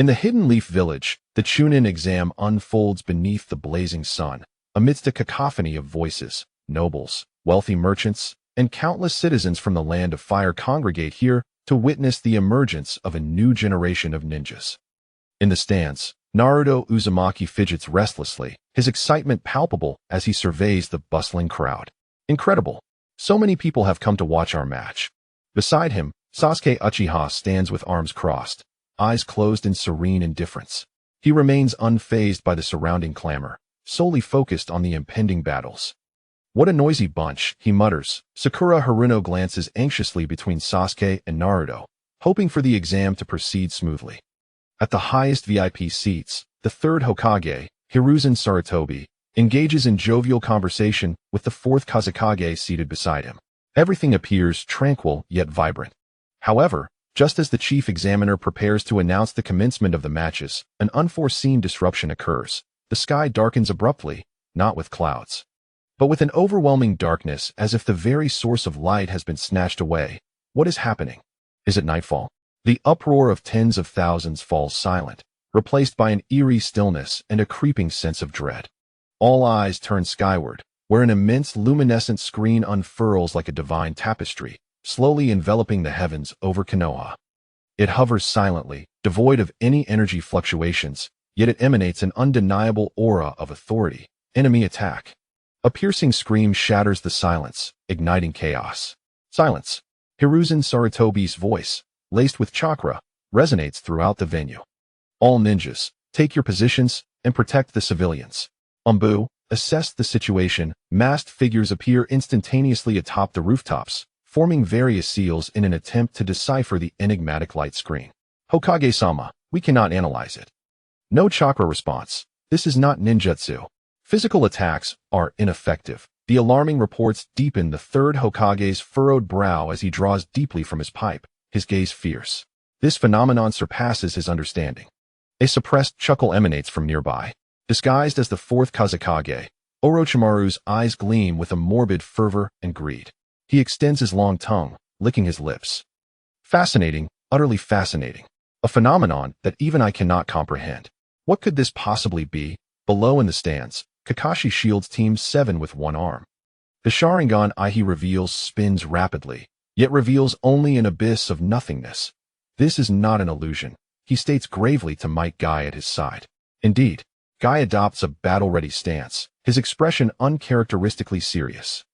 In the Hidden Leaf Village, the Chuunin Exam unfolds beneath the blazing sun, amidst a cacophony of voices. Nobles, wealthy merchants, and countless citizens from the Land of Fire congregate here to witness the emergence of a new generation of ninjas. In the stands, Naruto Uzumaki fidgets restlessly, his excitement palpable as he surveys the bustling crowd. Incredible! So many people have come to watch our match. Beside him, Sasuke Uchiha stands with arms crossed, eyes closed in serene indifference. He remains unfazed by the surrounding clamor, solely focused on the impending battles. What a noisy bunch, he mutters. Sakura Haruno glances anxiously between Sasuke and Naruto, hoping for the exam to proceed smoothly. At the highest VIP seats, the third Hokage, Hiruzen Sarutobi, engages in jovial conversation with the fourth Kazekage seated beside him. Everything appears tranquil yet vibrant. However, just as the chief examiner prepares to announce the commencement of the matches, an unforeseen disruption occurs. The sky darkens abruptly, not with clouds, but with an overwhelming darkness, as if the very source of light has been snatched away. What is happening? Is it nightfall? The uproar of tens of thousands falls silent, replaced by an eerie stillness and a creeping sense of dread. All eyes turn skyward, where an immense luminescent screen unfurls like a divine tapestry, slowly enveloping the heavens over Konoha. It hovers silently, devoid of any energy fluctuations, yet it emanates an undeniable aura of authority. Enemy attack. A piercing scream shatters the silence, igniting chaos. Silence. Hiruzen Sarutobi's voice, laced with chakra, resonates throughout the venue. All ninjas, take your positions and protect the civilians. Umbu, assess the situation. Masked figures appear instantaneously atop the rooftops, forming various seals in an attempt to decipher the enigmatic light screen. Hokage-sama, we cannot analyze it. No chakra response. This is not ninjutsu. Physical attacks are ineffective. The alarming reports deepen the third Hokage's furrowed brow as he draws deeply from his pipe, his gaze fierce. This phenomenon surpasses his understanding. A suppressed chuckle emanates from nearby. Disguised as the fourth Kazekage, Orochimaru's eyes gleam with a morbid fervor and greed. He extends his long tongue, licking his lips. Fascinating, utterly fascinating. A phenomenon that even I cannot comprehend. What could this possibly be? Below in the stands, Kakashi shields Team 7 with one arm. The Sharingan he reveals spins rapidly, yet reveals only an abyss of nothingness. This is not an illusion, he states gravely to Might Guy at his side. Indeed, Guy adopts a battle-ready stance, his expression uncharacteristically serious.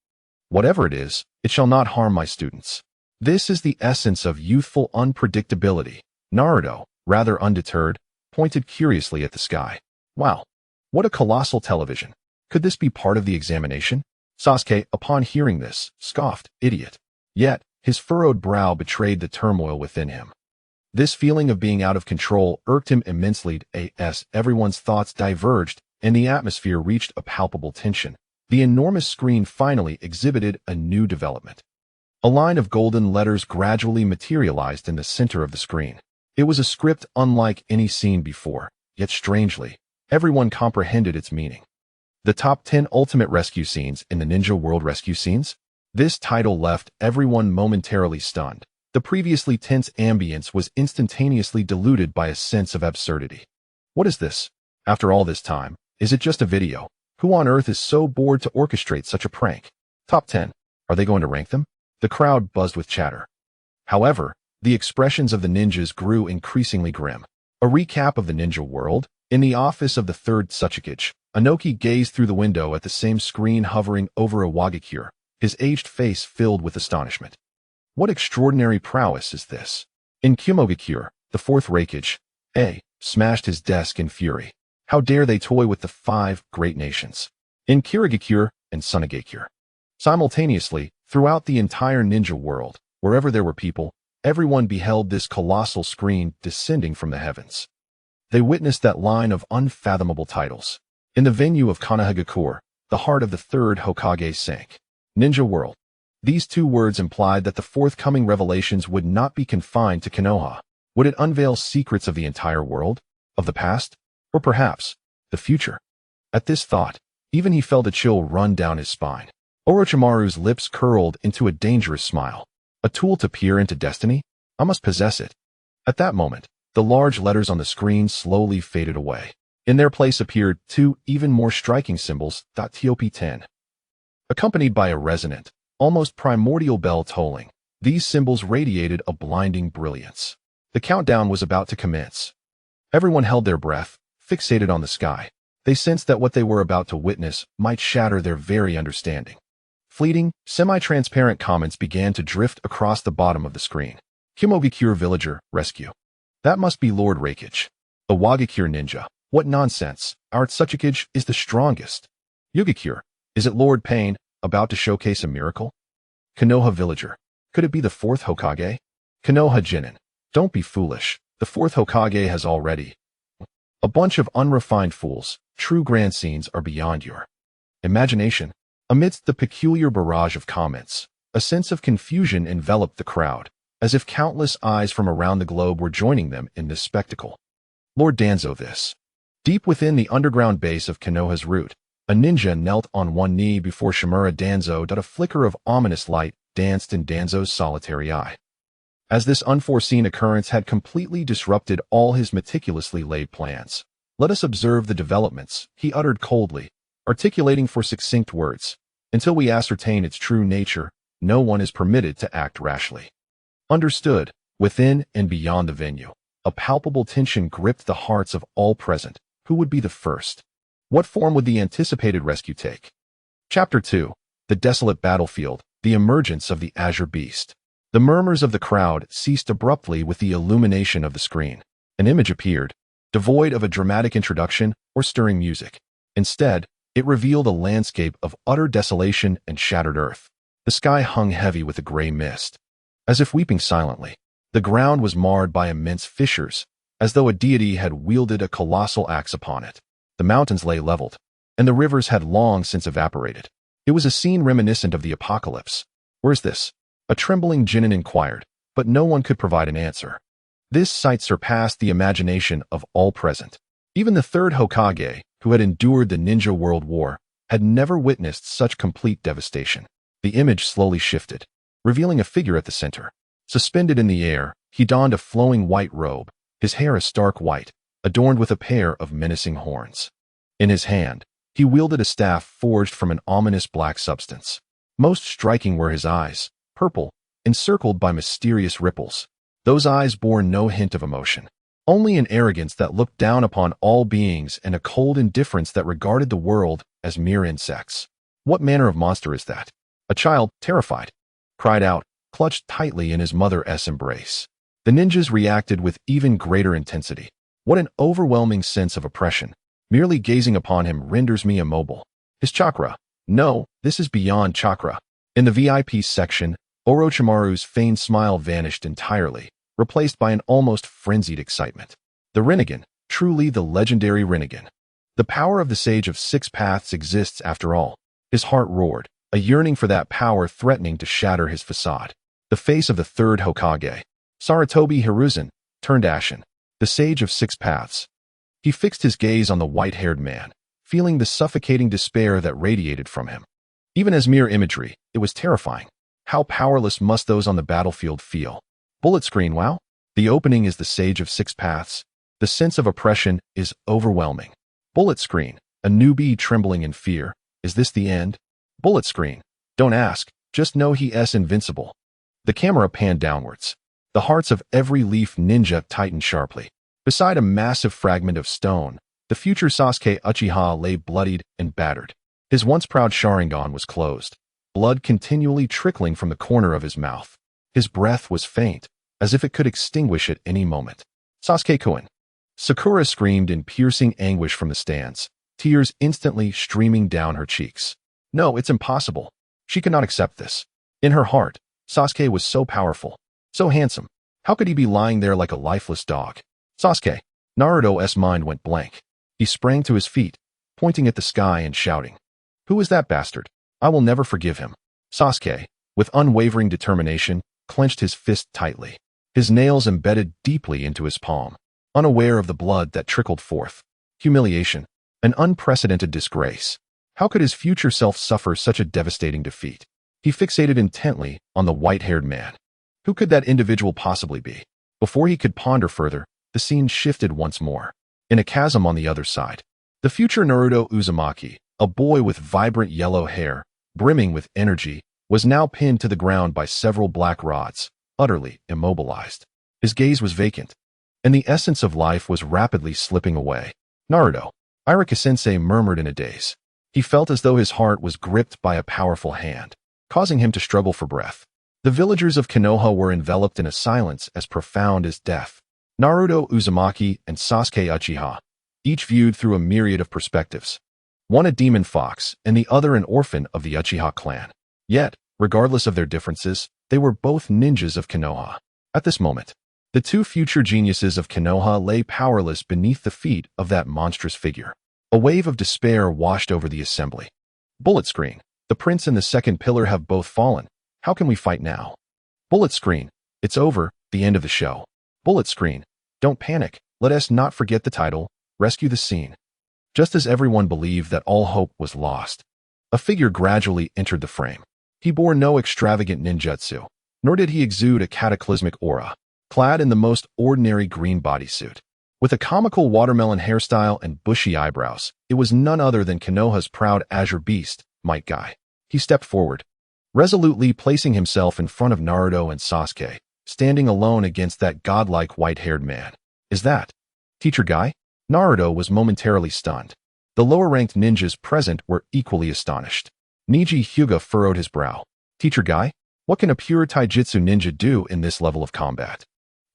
Whatever it is, it shall not harm my students. This is the essence of youthful unpredictability. Naruto, rather undeterred, pointed curiously at the sky. Wow, what a colossal television. Could this be part of the examination? Sasuke, upon hearing this, scoffed, idiot. Yet, his furrowed brow betrayed the turmoil within him. This feeling of being out of control irked him immensely. As everyone's thoughts diverged, and the atmosphere reached a palpable tension, the enormous screen finally exhibited a new development. A line of golden letters gradually materialized in the center of the screen. It was a script unlike any seen before, yet strangely, everyone comprehended its meaning. The top 10 ultimate rescue scenes in the Ninja World Rescue Scenes? This title left everyone momentarily stunned. The previously tense ambience was instantaneously diluted by a sense of absurdity. What is this? After all this time, is it just a video? Who on earth is so bored to orchestrate such a prank? Top 10. Are they going to rank them? The crowd buzzed with chatter. However, the expressions of the ninjas grew increasingly grim. A recap of the ninja world. In the office of the third Hokage, Inoki gazed through the window at the same screen hovering over a Wagakure, his aged face filled with astonishment. What extraordinary prowess is this? In Kumogakure, the fourth Raikage, smashed his desk in fury. How dare they toy with the 5 great nations? In Kirigakure and Sunagakure. Simultaneously, throughout the entire ninja world, wherever there were people, everyone beheld this colossal screen descending from the heavens. They witnessed that line of unfathomable titles. In the venue of Konoha, the heart of the third Hokage sank. Ninja World. These 2 words implied that the forthcoming revelations would not be confined to Konoha. Would it unveil secrets of the entire world? Of the past? Or perhaps, the future? At this thought, even he felt a chill run down his spine. Orochimaru's lips curled into a dangerous smile. A tool to peer into destiny? I must possess it. At that moment, The large letters on the screen slowly faded away. In their place appeared two even more striking symbols, .top10. Accompanied by a resonant, almost primordial bell tolling, these symbols radiated a blinding brilliance. The countdown was about to commence. Everyone held their breath, fixated on the sky. They sensed that what they were about to witness might shatter their very understanding. Fleeting, semi-transparent comments began to drift across the bottom of the screen. Kimogakure villager, rescue. That must be Lord Raikage. The Wagakure ninja. What nonsense. Our Tsuchikage is the strongest. Yugakure. Is it Lord Pain, about to showcase a miracle? Konoha villager. Could it be the fourth Hokage? Konoha Jinin. Don't be foolish. The fourth Hokage has already. A bunch of unrefined fools. True grand scenes are beyond your imagination. Amidst the peculiar barrage of comments, a sense of confusion enveloped the crowd, as if countless eyes from around the globe were joining them in this spectacle. Lord Danzo this. Deep within the underground base of Konoha's root, a ninja knelt on one knee before Shimura Danzo. A flicker of ominous light danced in Danzo's solitary eye. As this unforeseen occurrence had completely disrupted all his meticulously laid plans. Let us observe the developments, he uttered coldly, articulating for succinct words. Until we ascertain its true nature, no one is permitted to act rashly. Understood. Within and beyond the venue, a palpable tension gripped the hearts of all present. Who would be the first? What form would the anticipated rescue take? Chapter 2. The desolate battlefield, the emergence of the Azure Beast. The murmurs of the crowd ceased abruptly with the illumination of the screen. An image appeared, devoid of a dramatic introduction or stirring music. Instead, it revealed a landscape of utter desolation and shattered earth. The sky hung heavy with a gray mist, as if weeping silently. The ground was marred by immense fissures, as though a deity had wielded a colossal axe upon it. The mountains lay leveled, and the rivers had long since evaporated. It was a scene reminiscent of the apocalypse. Where's this? A trembling Jinin inquired, but no one could provide an answer. This sight surpassed the imagination of all present. Even the third Hokage, who had endured the Ninja World War, had never witnessed such complete devastation. The image slowly shifted, revealing a figure at the center. Suspended in the air, he donned a flowing white robe, his hair a stark white, adorned with a pair of menacing horns. In his hand, he wielded a staff forged from an ominous black substance. Most striking were his eyes, purple, encircled by mysterious ripples. Those eyes bore no hint of emotion, only an arrogance that looked down upon all beings and a cold indifference that regarded the world as mere insects. What manner of monster is that? A child, terrified, cried out, clutched tightly in his mother's embrace. The ninjas reacted with even greater intensity. What an overwhelming sense of oppression. Merely gazing upon him renders me immobile. His chakra. No, this is beyond chakra. In the VIP section, Orochimaru's feigned smile vanished entirely, replaced by an almost frenzied excitement. The Rinnegan, truly the legendary Rinnegan. The power of the Sage of Six Paths exists after all. His heart roared, a yearning for that power threatening to shatter his facade. The face of the third Hokage, Sarutobi Hiruzen, turned ashen. The Sage of Six Paths. He fixed his gaze on the white-haired man, feeling the suffocating despair that radiated from him. Even as mere imagery, it was terrifying. How powerless must those on the battlefield feel? Bullet screen, wow. The opening is the Sage of Six Paths. The sense of oppression is overwhelming. Bullet screen, a newbie trembling in fear. Is this the end? Bullet screen. Don't ask, just know he's invincible. The camera panned downwards. The hearts of every leaf ninja tightened sharply. Beside a massive fragment of stone, the future Sasuke Uchiha lay bloodied and battered. His once proud Sharingan was closed, blood continually trickling from the corner of his mouth. His breath was faint, as if it could extinguish at any moment. Sasuke-kun. Sakura screamed in piercing anguish from the stands, tears instantly streaming down her cheeks. No, it's impossible. She could not accept this. In her heart, Sasuke was so powerful, so handsome. How could he be lying there like a lifeless dog? Sasuke. Naruto's mind went blank. He sprang to his feet, pointing at the sky and shouting, "Who is that bastard? I will never forgive him." Sasuke, with unwavering determination, clenched his fist tightly. His nails embedded deeply into his palm, unaware of the blood that trickled forth. Humiliation. An unprecedented disgrace. How could his future self suffer such a devastating defeat? He fixated intently on the white-haired man. Who could that individual possibly be? Before he could ponder further, the scene shifted once more. In a chasm on the other side, the future Naruto Uzumaki, a boy with vibrant yellow hair, brimming with energy, was now pinned to the ground by several black rods, utterly immobilized. His gaze was vacant, and the essence of life was rapidly slipping away. Naruto, Irika-sensei murmured in a daze. He felt as though his heart was gripped by a powerful hand, causing him to struggle for breath. The villagers of Konoha were enveloped in a silence as profound as death. Naruto Uzumaki and Sasuke Uchiha, each viewed through a myriad of perspectives. One a demon fox and the other an orphan of the Uchiha clan. Yet, regardless of their differences, they were both ninjas of Konoha. At this moment, the two future geniuses of Konoha lay powerless beneath the feet of that monstrous figure. A wave of despair washed over the assembly. Bullet screen. The prince and the second pillar have both fallen. How can we fight now? Bullet screen. It's over, the end of the show. Bullet screen. Don't panic. Let us not forget the title. Rescue the scene. Just as everyone believed that all hope was lost, a figure gradually entered the frame. He bore no extravagant ninjutsu, nor did he exude a cataclysmic aura. Clad in the most ordinary green bodysuit, with a comical watermelon hairstyle and bushy eyebrows, it was none other than Konoha's proud azure beast, Yagai. He stepped forward, resolutely placing himself in front of Naruto and Sasuke, standing alone against that godlike white-haired man. Is that Teacher Guy? Naruto was momentarily stunned. The lower-ranked ninjas present were equally astonished. Niji Hyuga furrowed his brow. Teacher Guy? What can a pure taijutsu ninja do in this level of combat?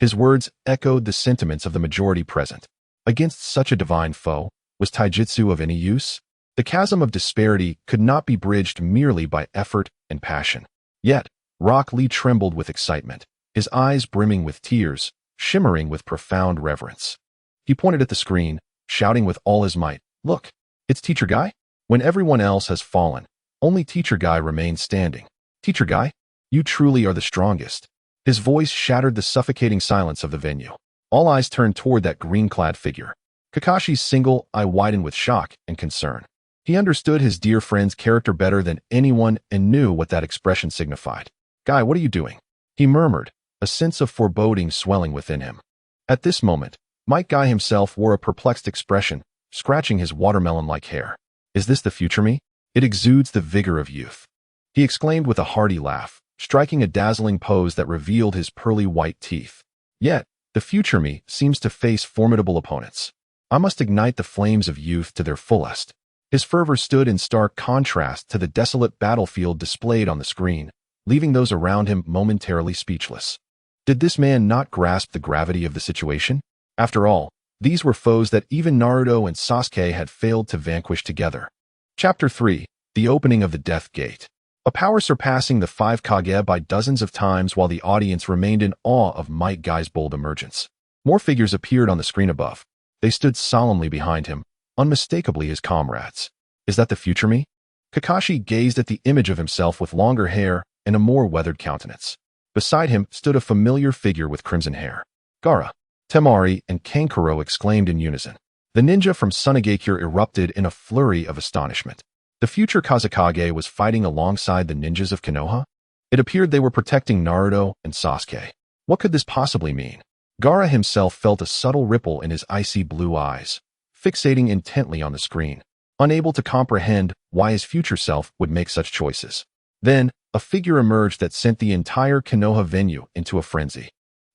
His words echoed the sentiments of the majority present. Against such a divine foe, was taijutsu of any use? The chasm of disparity could not be bridged merely by effort and passion. Yet, Rock Lee trembled with excitement, his eyes brimming with tears, shimmering with profound reverence. He pointed at the screen, shouting with all his might, "Look, it's Teacher Guy?" When everyone else has fallen, only Teacher Guy remains standing. Teacher Guy, you truly are the strongest. His voice shattered the suffocating silence of the venue. All eyes turned toward that green-clad figure. Kakashi's single eye widened with shock and concern. He understood his dear friend's character better than anyone and knew what that expression signified. "Guy, what are you doing?" he murmured, a sense of foreboding swelling within him. At this moment, Yagai himself wore a perplexed expression, scratching his watermelon-like hair. "Is this the future me? It exudes the vigor of youth," he exclaimed with a hearty laugh, striking a dazzling pose that revealed his pearly white teeth. "Yet, the future me seems to face formidable opponents. I must ignite the flames of youth to their fullest." His fervor stood in stark contrast to the desolate battlefield displayed on the screen, leaving those around him momentarily speechless. Did this man not grasp the gravity of the situation? After all, these were foes that even Naruto and Sasuke had failed to vanquish together. Chapter 3. The Opening of the Death Gate. A power surpassing the 5 Kage by dozens of times while the audience remained in awe of Yagai's bold emergence. More figures appeared on the screen above. They stood solemnly behind him, unmistakably his comrades. Is that the future me? Kakashi gazed at the image of himself with longer hair and a more weathered countenance. Beside him stood a familiar figure with crimson hair. Gaara, Temari, and Kankuro exclaimed in unison. The ninja from Sunagakure erupted in a flurry of astonishment. The future Kazekage was fighting alongside the ninjas of Konoha? It appeared they were protecting Naruto and Sasuke. What could this possibly mean? Gaara himself felt a subtle ripple in his icy blue eyes, fixating intently on the screen, unable to comprehend why his future self would make such choices. Then, a figure emerged that sent the entire Konoha venue into a frenzy.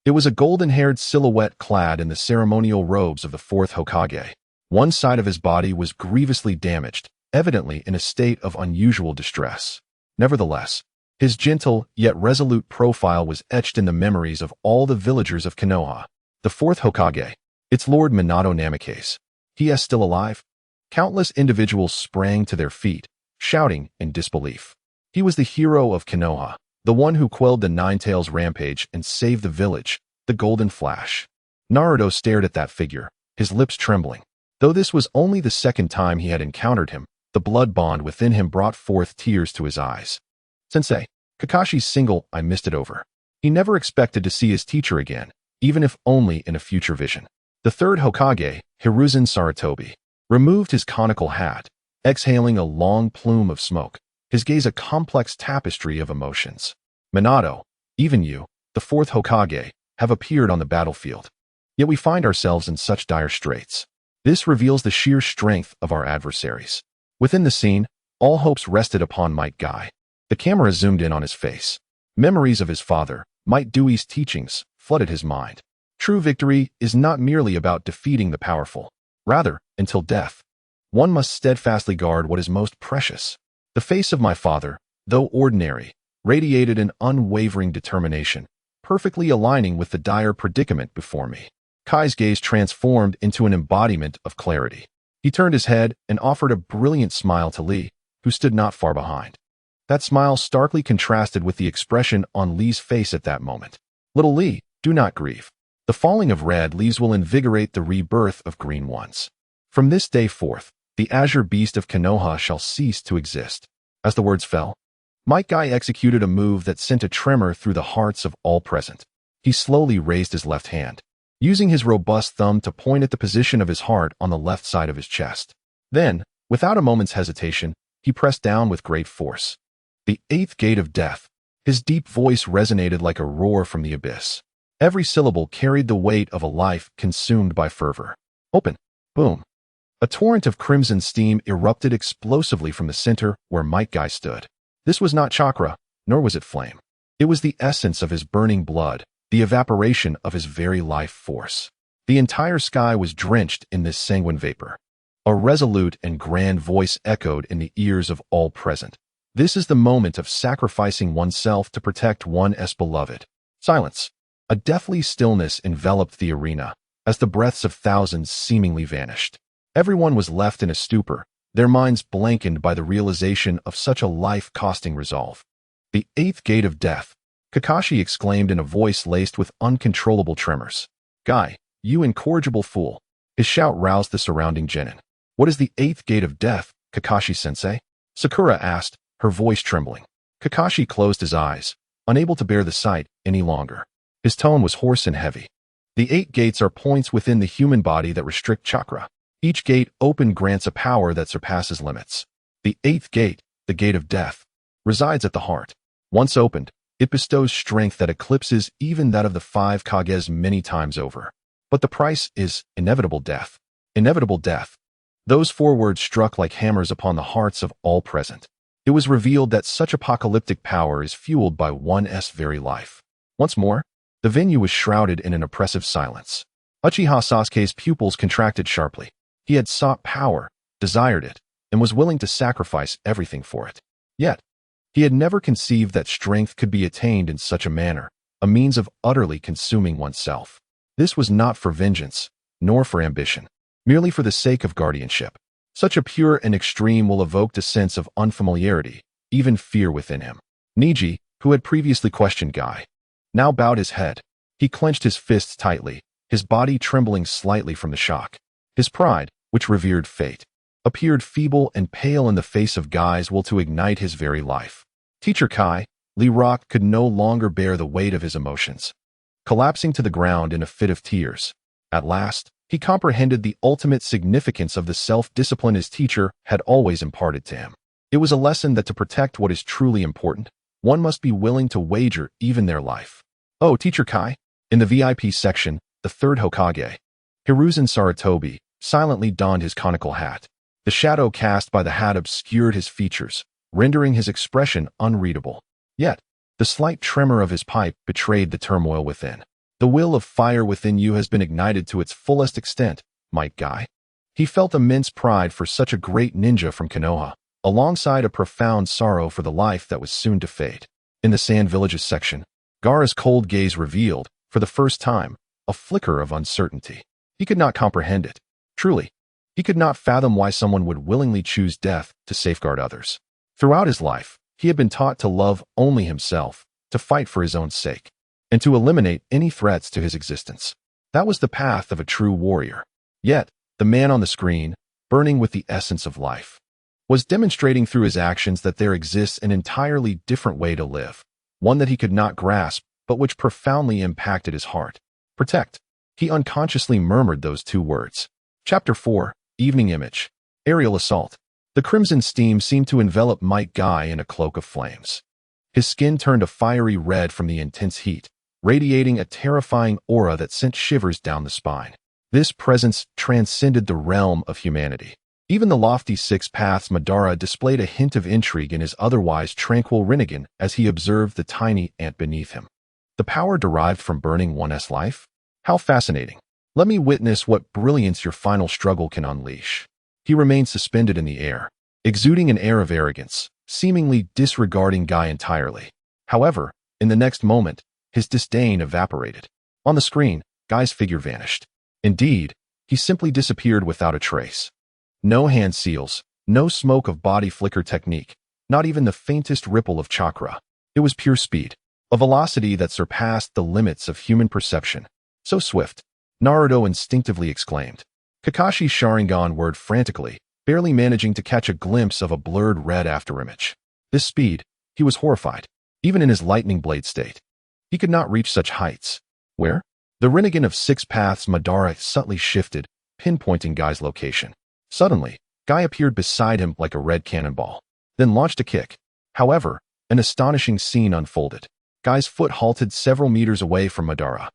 It was a golden-haired silhouette clad in the ceremonial robes of the Fourth Hokage. One side of his body was grievously damaged, evidently in a state of unusual distress. Nevertheless, his gentle yet resolute profile was etched in the memories of all the villagers of Konoha. The Fourth Hokage, its Lord Minato Namikaze. He is still alive? Countless individuals sprang to their feet, shouting in disbelief. He was the hero of Konoha, the one who quelled the Nine-Tails rampage and saved the village, the Golden Flash. Naruto stared at that figure, his lips trembling. Though this was only the second time he had encountered him, the blood bond within him brought forth tears to his eyes. Sensei, Kakashi's single eye misted over. He never expected to see his teacher again, even if only in a future vision. The third Hokage, Hiruzen Sarutobi, removed his conical hat, exhaling a long plume of smoke, his gaze a complex tapestry of emotions. Minato, even you, the fourth Hokage, have appeared on the battlefield. Yet we find ourselves in such dire straits. This reveals the sheer strength of our adversaries. Within the scene, all hopes rested upon Might Guy. The camera zoomed in on his face. Memories of his father, Might Dewey's teachings, flooded his mind. True victory is not merely about defeating the powerful. Rather, until death, one must steadfastly guard what is most precious. The face of my father, though ordinary, radiated an unwavering determination, perfectly aligning with the dire predicament before me. Kai's gaze transformed into an embodiment of clarity. He turned his head and offered a brilliant smile to Lee, who stood not far behind. That smile starkly contrasted with the expression on Lee's face at that moment. Little Lee, do not grieve. The falling of red leaves will invigorate the rebirth of green ones. From this day forth, the azure beast of Konoha shall cease to exist. As the words fell, Might Guy executed a move that sent a tremor through the hearts of all present. He slowly raised his left hand, using his robust thumb to point at the position of his heart on the left side of his chest. Then, without a moment's hesitation, he pressed down with great force. The eighth gate of death. His deep voice resonated like a roar from the abyss. Every syllable carried the weight of a life consumed by fervor. Open. Boom. A torrent of crimson steam erupted explosively from the center where Might Guy stood. This was not chakra, nor was it flame. It was the essence of his burning blood, the evaporation of his very life force. The entire sky was drenched in this sanguine vapor. A resolute and grand voice echoed in the ears of all present. This is the moment of sacrificing oneself to protect one's beloved. Silence. A deathly stillness enveloped the arena, as the breaths of thousands seemingly vanished. Everyone was left in a stupor, their minds blankened by the realization of such a life-costing resolve. The eighth gate of death, Kakashi exclaimed in a voice laced with uncontrollable tremors. Guy, you incorrigible fool. His shout roused the surrounding genin. What is the eighth gate of death, Kakashi-sensei? Sakura asked, her voice trembling. Kakashi closed his eyes, unable to bear the sight any longer. His tone was hoarse and heavy. The 8 gates are points within the human body that restrict chakra. Each gate open grants a power that surpasses limits. The 8th gate, the gate of death, resides at the heart. Once opened, it bestows strength that eclipses even that of the 5 Kages many times over. But the price is inevitable death. Inevitable death. Those 4 words struck like hammers upon the hearts of all present. It was revealed that such apocalyptic power is fueled by one's very life. Once more, the venue was shrouded in an oppressive silence. Uchiha Sasuke's pupils contracted sharply. He had sought power, desired it, and was willing to sacrifice everything for it. Yet, he had never conceived that strength could be attained in such a manner, a means of utterly consuming oneself. This was not for vengeance, nor for ambition, merely for the sake of guardianship. Such a pure and extreme will evoke a sense of unfamiliarity, even fear within him. Niji, who had previously questioned Guy, now bowed his head. He clenched his fists tightly, his body trembling slightly from the shock. His pride, which revered fate, appeared feeble and pale in the face of Guy's will to ignite his very life. Teacher Kai, Lee Rock could no longer bear the weight of his emotions. Collapsing to the ground in a fit of tears, at last, he comprehended the ultimate significance of the self-discipline his teacher had always imparted to him. It was a lesson that to protect what is truly important, one must be willing to wager even their life. Oh, Teacher Kai. In the VIP section, the third Hokage, Hiruzen Sarutobi, silently donned his conical hat. The shadow cast by the hat obscured his features, rendering his expression unreadable. Yet, the slight tremor of his pipe betrayed the turmoil within. The will of fire within you has been ignited to its fullest extent, Might Guy. He felt immense pride for such a great ninja from Konoha, alongside a profound sorrow for the life that was soon to fade. In the Sand Villages section, Gaara's cold gaze revealed, for the first time, a flicker of uncertainty. He could not comprehend it. Truly, he could not fathom why someone would willingly choose death to safeguard others. Throughout his life, he had been taught to love only himself, to fight for his own sake, and to eliminate any threats to his existence. That was the path of a true warrior. Yet, the man on the screen, burning with the essence of life, was demonstrating through his actions that there exists an entirely different way to live, one that he could not grasp, but which profoundly impacted his heart. Protect. He unconsciously murmured those 2 words. Chapter 4, Evening Image. Aerial Assault. The crimson steam seemed to envelop Might Guy in a cloak of flames. His skin turned a fiery red from the intense heat, radiating a terrifying aura that sent shivers down the spine. This presence transcended the realm of humanity. Even the lofty Six Paths Madara displayed a hint of intrigue in his otherwise tranquil Rinnegan as he observed the tiny ant beneath him. The power derived from burning one's life? How fascinating. Let me witness what brilliance your final struggle can unleash. He remained suspended in the air, exuding an air of arrogance, seemingly disregarding Guy entirely. However, in the next moment, his disdain evaporated. On the screen, Guy's figure vanished. Indeed, he simply disappeared without a trace. No hand seals, no smoke of body flicker technique, not even the faintest ripple of chakra. It was pure speed, a velocity that surpassed the limits of human perception. So swift, Naruto instinctively exclaimed. Kakashi's Sharingan whirred frantically, barely managing to catch a glimpse of a blurred red afterimage. This speed, he was horrified, even in his lightning blade state. He could not reach such heights. Where? The Rinnegan of Six Paths Madara subtly shifted, pinpointing Guy's location. Suddenly, Guy appeared beside him like a red cannonball, then launched a kick. However, an astonishing scene unfolded. Guy's foot halted several meters away from Madara.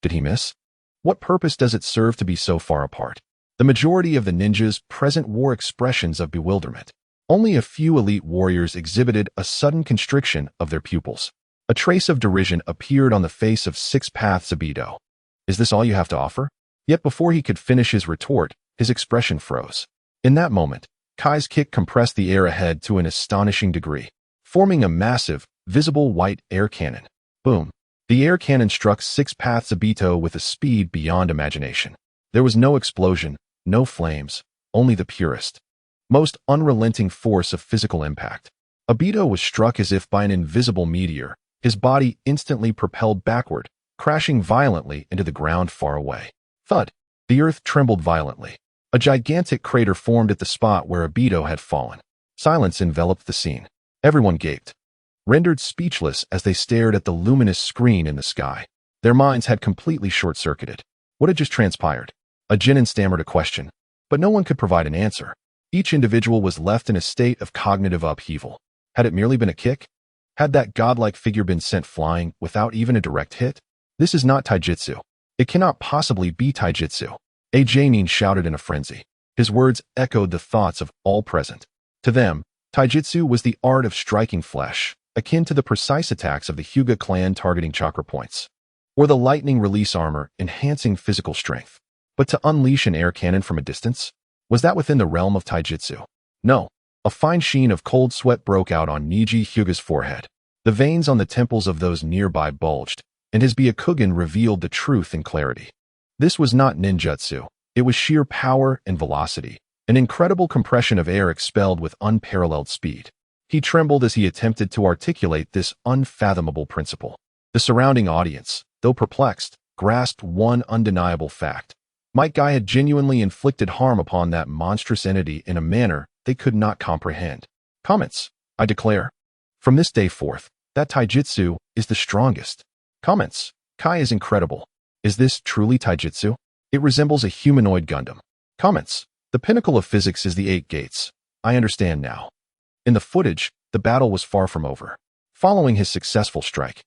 Did he miss? What purpose does it serve to be so far apart? The majority of the ninjas present wore expressions of bewilderment. Only a few elite warriors exhibited a sudden constriction of their pupils. A trace of derision appeared on the face of Six Paths Obito. Is this all you have to offer? Yet before he could finish his retort, his expression froze. In that moment, Kai's kick compressed the air ahead to an astonishing degree, forming a massive, visible white air cannon. Boom. The air cannon struck Six Paths Obito with a speed beyond imagination. There was no explosion, no flames, only the purest, most unrelenting force of physical impact. Obito was struck as if by an invisible meteor, his body instantly propelled backward, crashing violently into the ground far away. Thud! The earth trembled violently. A gigantic crater formed at the spot where Obito had fallen. Silence enveloped the scene. Everyone gaped, rendered speechless as they stared at the luminous screen in the sky. Their minds had completely short-circuited. What had just transpired? A Genin stammered a question, but no one could provide an answer. Each individual was left in a state of cognitive upheaval. Had it merely been a kick? Had that godlike figure been sent flying without even a direct hit? This is not taijutsu. It cannot possibly be taijutsu. A Jainin shouted in a frenzy. His words echoed the thoughts of all present. To them, taijutsu was the art of striking flesh, akin to the precise attacks of the Hyuga clan targeting chakra points, or the lightning release armor enhancing physical strength. But to unleash an air cannon from a distance? Was that within the realm of taijutsu? No. A fine sheen of cold sweat broke out on Niji Hyuga's forehead. The veins on the temples of those nearby bulged, and his Byakugan revealed the truth in clarity. This was not ninjutsu. It was sheer power and velocity, an incredible compression of air expelled with unparalleled speed. He trembled as he attempted to articulate this unfathomable principle. The surrounding audience, though perplexed, grasped one undeniable fact. Guy had genuinely inflicted harm upon that monstrous entity in a manner they could not comprehend. Comments. I declare, from this day forth, that taijutsu is the strongest. Comments. Kai is incredible. Is this truly taijutsu? It resembles a humanoid Gundam. Comments. The pinnacle of physics is the Eight Gates. I understand now. In the footage, the battle was far from over. Following his successful strike,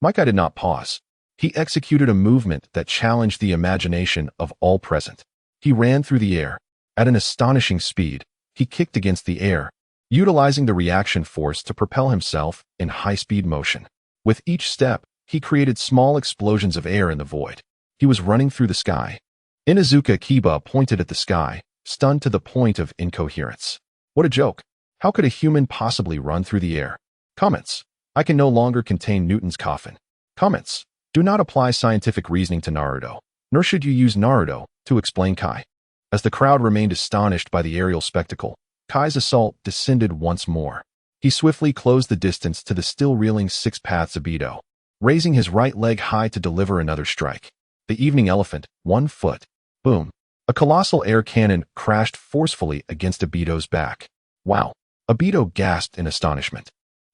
Guy did not pause. He executed a movement that challenged the imagination of all present. He ran through the air. At an astonishing speed, he kicked against the air, utilizing the reaction force to propel himself in high-speed motion. With each step, he created small explosions of air in the void. He was running through the sky. Inuzuka Kiba pointed at the sky, stunned to the point of incoherence. What a joke. How could a human possibly run through the air? Comments. I can no longer contain Newton's coffin. Comments. Do not apply scientific reasoning to Naruto, nor should you use Naruto to explain Kai. As the crowd remained astonished by the aerial spectacle, Kai's assault descended once more. He swiftly closed the distance to the still reeling Six Paths Obito, raising his right leg high to deliver another strike. The evening elephant, 1 foot. Boom. A colossal air cannon crashed forcefully against Obito's back. Wow. Obito gasped in astonishment.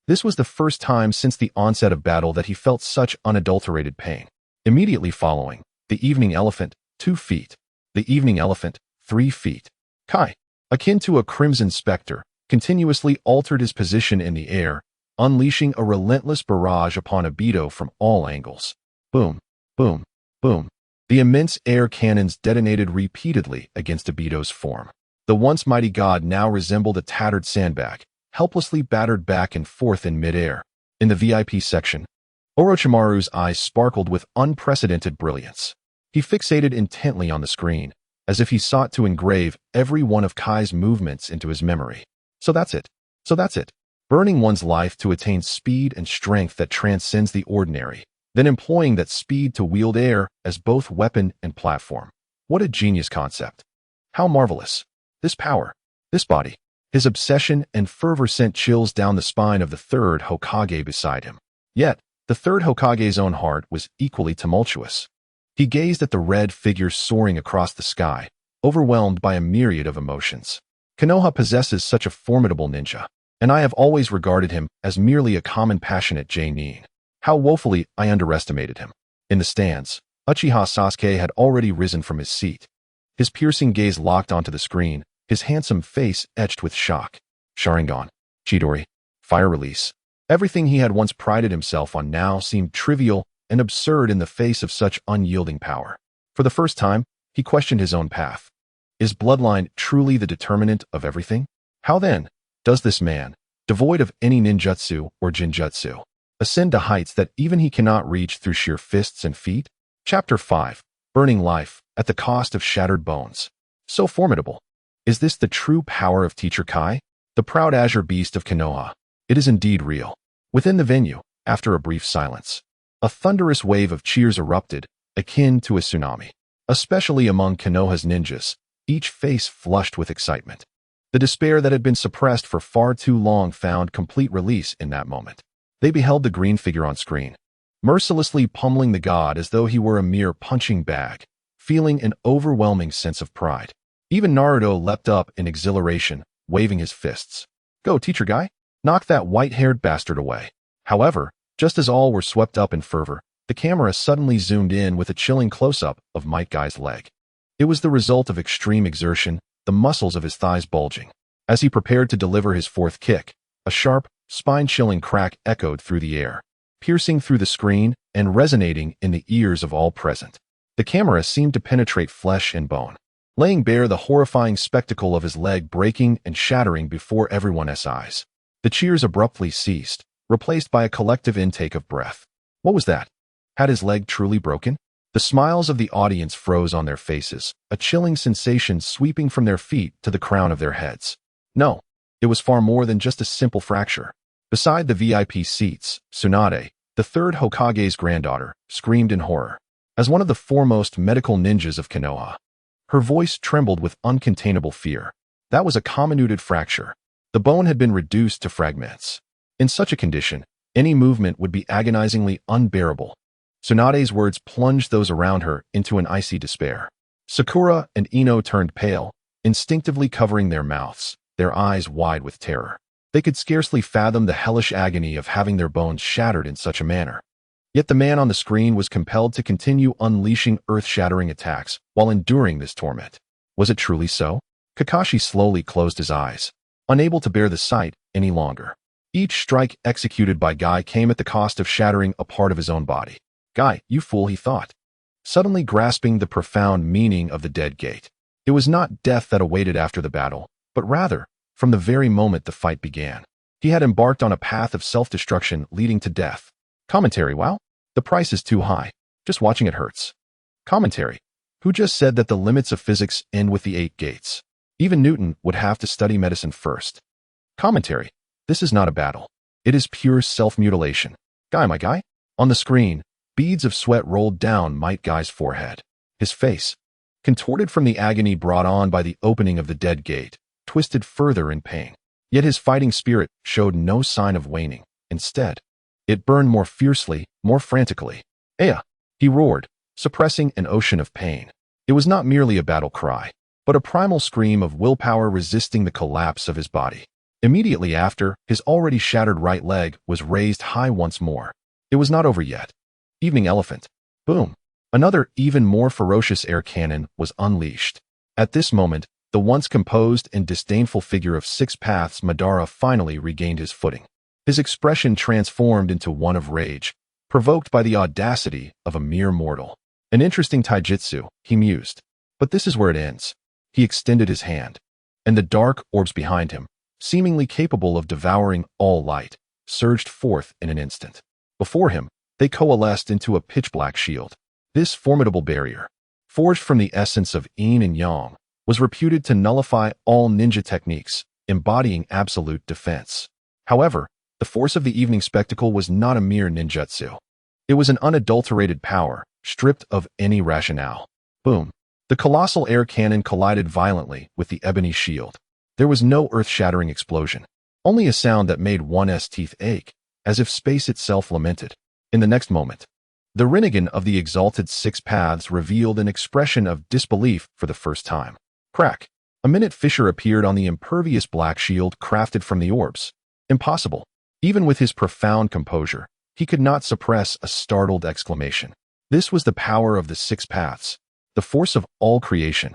This was the first time since the onset of battle that he felt such unadulterated pain. Immediately following, the evening elephant, 2 feet. The evening elephant, 3 feet. Kai, akin to a crimson specter, continuously altered his position in the air, unleashing a relentless barrage upon Obito from all angles. Boom, boom, boom. The immense air cannons detonated repeatedly against Obito's form. The once mighty god now resembled a tattered sandbag, helplessly battered back and forth in midair. In the VIP section, Orochimaru's eyes sparkled with unprecedented brilliance. He fixated intently on the screen, as if he sought to engrave every one of Kai's movements into his memory. So that's it. Burning one's life to attain speed and strength that transcends the ordinary, then employing that speed to wield air as both weapon and platform. What a genius concept. How marvelous. This power, this body. His obsession and fervor sent chills down the spine of the third Hokage beside him. Yet, the third Hokage's own heart was equally tumultuous. He gazed at the red figure soaring across the sky, overwhelmed by a myriad of emotions. Konoha possesses such a formidable ninja, and I have always regarded him as merely a common passionate J-nin. How woefully I underestimated him. In the stands, Uchiha Sasuke had already risen from his seat. His piercing gaze locked onto the screen, his handsome face etched with shock. Sharingan, Chidori, fire release. Everything he had once prided himself on now seemed trivial and absurd in the face of such unyielding power. For the first time, he questioned his own path. Is bloodline truly the determinant of everything? How then does this man, devoid of any ninjutsu or jinjutsu, ascend to heights that even he cannot reach through sheer fists and feet? Chapter 5. Burning life at the cost of shattered bones. So formidable. Is this the true power of Teacher Kai? The proud azure beast of Konoha. It is indeed real. Within the venue, after a brief silence, a thunderous wave of cheers erupted, akin to a tsunami. Especially among Konoha's ninjas, each face flushed with excitement. The despair that had been suppressed for far too long found complete release in that moment. They beheld the green figure on screen, mercilessly pummeling the god as though he were a mere punching bag, feeling an overwhelming sense of pride. Even Naruto leapt up in exhilaration, waving his fists. Go, Teacher Guy! Knock that white-haired bastard away. However, just as all were swept up in fervor, the camera suddenly zoomed in with a chilling close-up of Might Guy's leg. It was the result of extreme exertion, the muscles of his thighs bulging. As he prepared to deliver his fourth kick, a sharp, spine-chilling crack echoed through the air, piercing through the screen and resonating in the ears of all present. The camera seemed to penetrate flesh and bone, laying bare the horrifying spectacle of his leg breaking and shattering before everyone's eyes. The cheers abruptly ceased, replaced by a collective intake of breath. What was that? Had his leg truly broken? The smiles of the audience froze on their faces, a chilling sensation sweeping from their feet to the crown of their heads. No, it was far more than just a simple fracture. Beside the VIP seats, Tsunade, the third Hokage's granddaughter, screamed in horror. As one of the foremost medical ninjas of Konoha, her voice trembled with uncontainable fear. That was a comminuted fracture. The bone had been reduced to fragments. In such a condition, any movement would be agonizingly unbearable. Tsunade's words plunged those around her into an icy despair. Sakura and Ino turned pale, instinctively covering their mouths, their eyes wide with terror. They could scarcely fathom the hellish agony of having their bones shattered in such a manner. Yet the man on the screen was compelled to continue unleashing earth-shattering attacks while enduring this torment. Was it truly so? Kakashi slowly closed his eyes, unable to bear the sight any longer. Each strike executed by Guy came at the cost of shattering a part of his own body. Guy, you fool, he thought, suddenly grasping the profound meaning of the dead gate. It was not death that awaited after the battle, but rather, from the very moment the fight began, he had embarked on a path of self-destruction leading to death. Commentary, wow, the price is too high. Just watching it hurts. Commentary, who just said that the limits of physics end with the 8 gates? Even Newton would have to study medicine first. Commentary, this is not a battle. It is pure self-mutilation. Guy, my guy? On the screen, beads of sweat rolled down Might Guy's forehead. His face, contorted from the agony brought on by the opening of the dead gate, twisted further in pain. Yet his fighting spirit showed no sign of waning. Instead, it burned more fiercely, more frantically. Aya! He roared, suppressing an ocean of pain. It was not merely a battle cry, but a primal scream of willpower resisting the collapse of his body. Immediately after, his already shattered right leg was raised high once more. It was not over yet. Evening Elephant. Boom. Another, even more ferocious air cannon was unleashed. At this moment, the once composed and disdainful figure of Six Paths Madara finally regained his footing. His expression transformed into one of rage, provoked by the audacity of a mere mortal. An interesting taijutsu, he mused. But this is where it ends. He extended his hand, and the dark orbs behind him, seemingly capable of devouring all light, surged forth in an instant. Before him, they coalesced into a pitch-black shield. This formidable barrier, forged from the essence of yin and yang, was reputed to nullify all ninja techniques, embodying absolute defense. However, the force of the evening spectacle was not a mere ninjutsu. It was an unadulterated power, stripped of any rationale. Boom. The colossal air cannon collided violently with the ebony shield. There was no earth-shattering explosion, only a sound that made one's teeth ache, as if space itself lamented. In the next moment, the Rinnegan of the exalted Six Paths revealed an expression of disbelief for the first time. Crack. A minute fissure appeared on the impervious black shield crafted from the orbs. Impossible. Even with his profound composure, he could not suppress a startled exclamation. This was the power of the Six Paths, the force of all creation.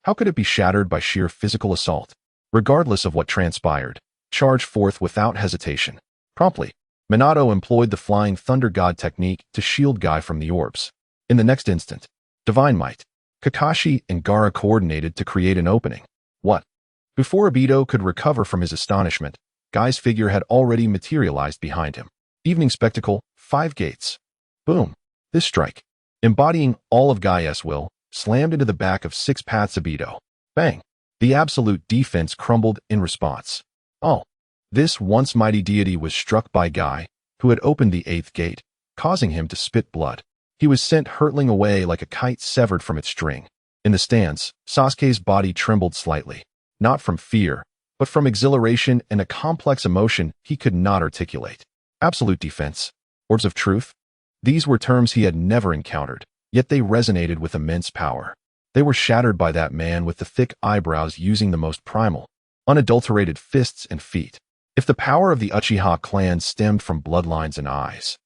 How could it be shattered by sheer physical assault? Regardless of what transpired, charge forth without hesitation. Promptly, Minato employed the Flying Thunder God technique to shield Guy from the orbs. In the next instant, divine might, Kakashi and Gaara coordinated to create an opening. What? Before Obito could recover from his astonishment, Guy's figure had already materialized behind him. Evening spectacle, 5 gates. Boom. This strike, embodying all of Guy's will, slammed into the back of Six Paths Obito. Bang. The absolute defense crumbled in response. Oh. This once mighty deity was struck by Guy, who had opened the 8th gate, causing him to spit blood. He was sent hurtling away like a kite severed from its string. In the stands, Sasuke's body trembled slightly, not from fear, but from exhilaration and a complex emotion he could not articulate. Absolute defense. Orbs of truth? These were terms he had never encountered, yet they resonated with immense power. They were shattered by that man with the thick eyebrows using the most primal, unadulterated fists and feet. If the power of the Uchiha clan stemmed from bloodlines and eyes,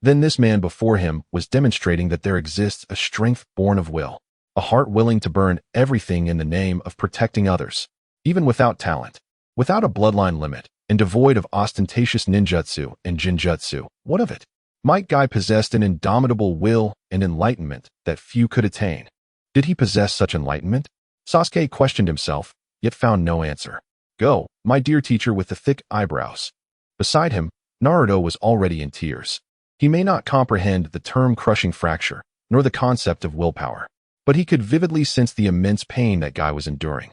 then this man before him was demonstrating that there exists a strength born of will, a heart willing to burn everything in the name of protecting others, even without talent, without a bloodline limit, and devoid of ostentatious ninjutsu and jinjutsu. What of it? Might Guy possessed an indomitable will and enlightenment that few could attain. Did he possess such enlightenment? Sasuke questioned himself, yet found no answer. Go, my dear teacher with the thick eyebrows. Beside him, Naruto was already in tears. He may not comprehend the term crushing fracture, nor the concept of willpower, but he could vividly sense the immense pain that Guy was enduring.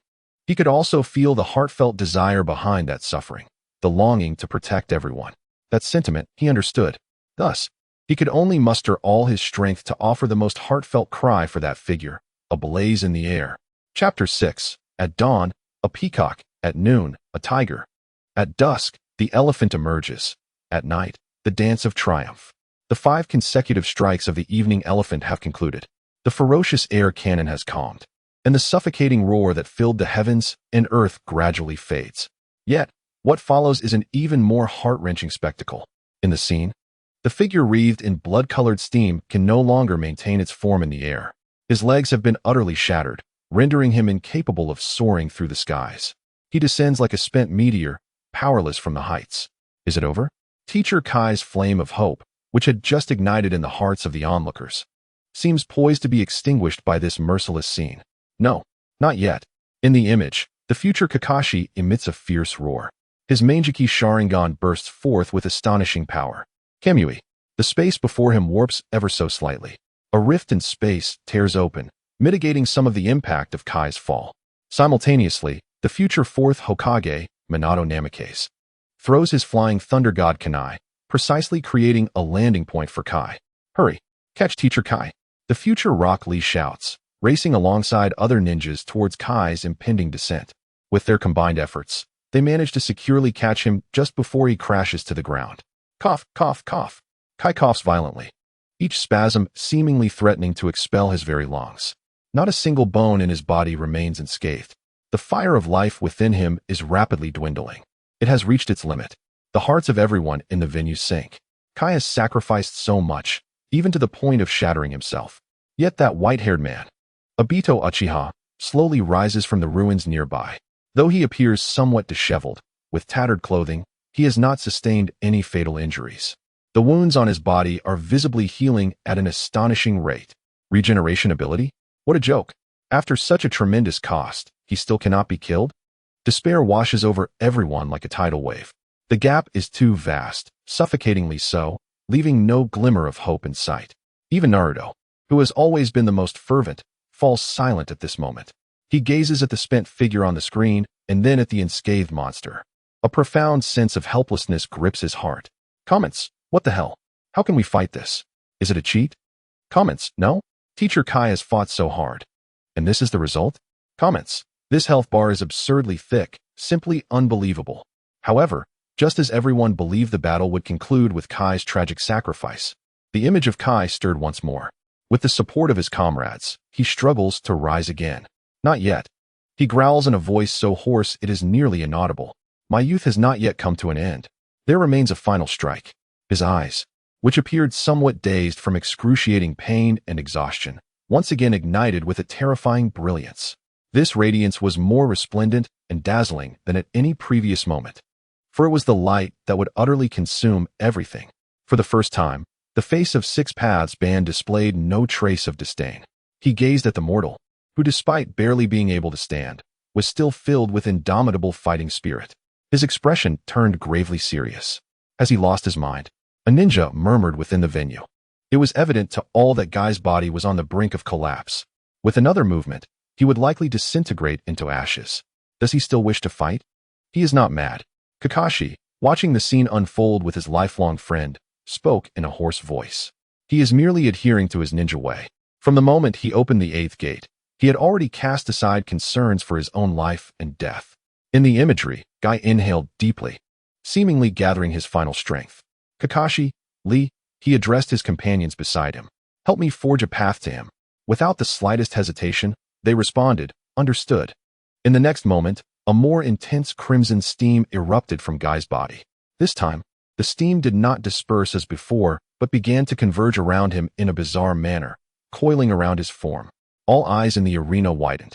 He could also feel the heartfelt desire behind that suffering, the longing to protect everyone. That sentiment he understood. Thus, he could only muster all his strength to offer the most heartfelt cry for that figure, ablaze in the air. Chapter 6. At dawn, a peacock. At noon, a tiger. At dusk, the elephant emerges. At night, the dance of triumph. The 5 consecutive strikes of the evening elephant have concluded. The ferocious air cannon has calmed, and the suffocating roar that filled the heavens and earth gradually fades. Yet, what follows is an even more heart-wrenching spectacle. In the scene, the figure wreathed in blood-colored steam can no longer maintain its form in the air. His legs have been utterly shattered, rendering him incapable of soaring through the skies. He descends like a spent meteor, powerless from the heights. Is it over? Teacher Kai's flame of hope, which had just ignited in the hearts of the onlookers, seems poised to be extinguished by this merciless scene. No, not yet. In the image, the future Kakashi emits a fierce roar. His Mangeki Sharingan bursts forth with astonishing power. Kamui. The space before him warps ever so slightly. A rift in space tears open, mitigating some of the impact of Kai's fall. Simultaneously, the future 4th Hokage, Minato Namikaze, throws his Flying Thunder God Kunai, precisely creating a landing point for Kai. Hurry, catch Teacher Kai. The future Rock Lee shouts, racing alongside other ninjas towards Kai's impending descent. With their combined efforts, they manage to securely catch him just before he crashes to the ground. Cough, cough, cough. Kai coughs violently, each spasm seemingly threatening to expel his very lungs. Not a single bone in his body remains unscathed. The fire of life within him is rapidly dwindling. It has reached its limit. The hearts of everyone in the venue sink. Kai has sacrificed so much, even to the point of shattering himself. Yet that white-haired man, Obito Uchiha, slowly rises from the ruins nearby. Though he appears somewhat disheveled, with tattered clothing, he has not sustained any fatal injuries. The wounds on his body are visibly healing at an astonishing rate. Regeneration ability? What a joke. After such a tremendous cost, he still cannot be killed? Despair washes over everyone like a tidal wave. The gap is too vast, suffocatingly so, leaving no glimmer of hope in sight. Even Naruto, who has always been the most fervent, falls silent at this moment. He gazes at the spent figure on the screen and then at the unscathed monster. A profound sense of helplessness grips his heart. Comments: what the hell? How can we fight this? Is it a cheat? Comments: no? Teacher Kai has fought so hard. And this is the result? Comments: this health bar is absurdly thick, simply unbelievable. However, just as everyone believed the battle would conclude with Kai's tragic sacrifice, the image of Kai stirred once more. With the support of his comrades, he struggles to rise again. Not yet. He growls in a voice so hoarse it is nearly inaudible. My youth has not yet come to an end. There remains a final strike. His eyes, which appeared somewhat dazed from excruciating pain and exhaustion, once again ignited with a terrifying brilliance. This radiance was more resplendent and dazzling than at any previous moment, for it was the light that would utterly consume everything. For the first time, the face of Six Paths Band displayed no trace of disdain. He gazed at the mortal, who despite barely being able to stand, was still filled with indomitable fighting spirit. His expression turned gravely serious. Has he lost his mind? A ninja murmured within the venue. It was evident to all that Guy's body was on the brink of collapse. With another movement, he would likely disintegrate into ashes. Does he still wish to fight? He is not mad. Kakashi, watching the scene unfold with his lifelong friend, spoke in a hoarse voice. He is merely adhering to his ninja way. From the moment he opened the eighth gate, he had already cast aside concerns for his own life and death. In the imagery, Guy inhaled deeply, seemingly gathering his final strength. Kakashi, Lee, he addressed his companions beside him. Help me forge a path to him. Without the slightest hesitation, they responded, understood. In the next moment, a more intense crimson steam erupted from Guy's body. This time, the steam did not disperse as before, but began to converge around him in a bizarre manner, coiling around his form. All eyes in the arena widened.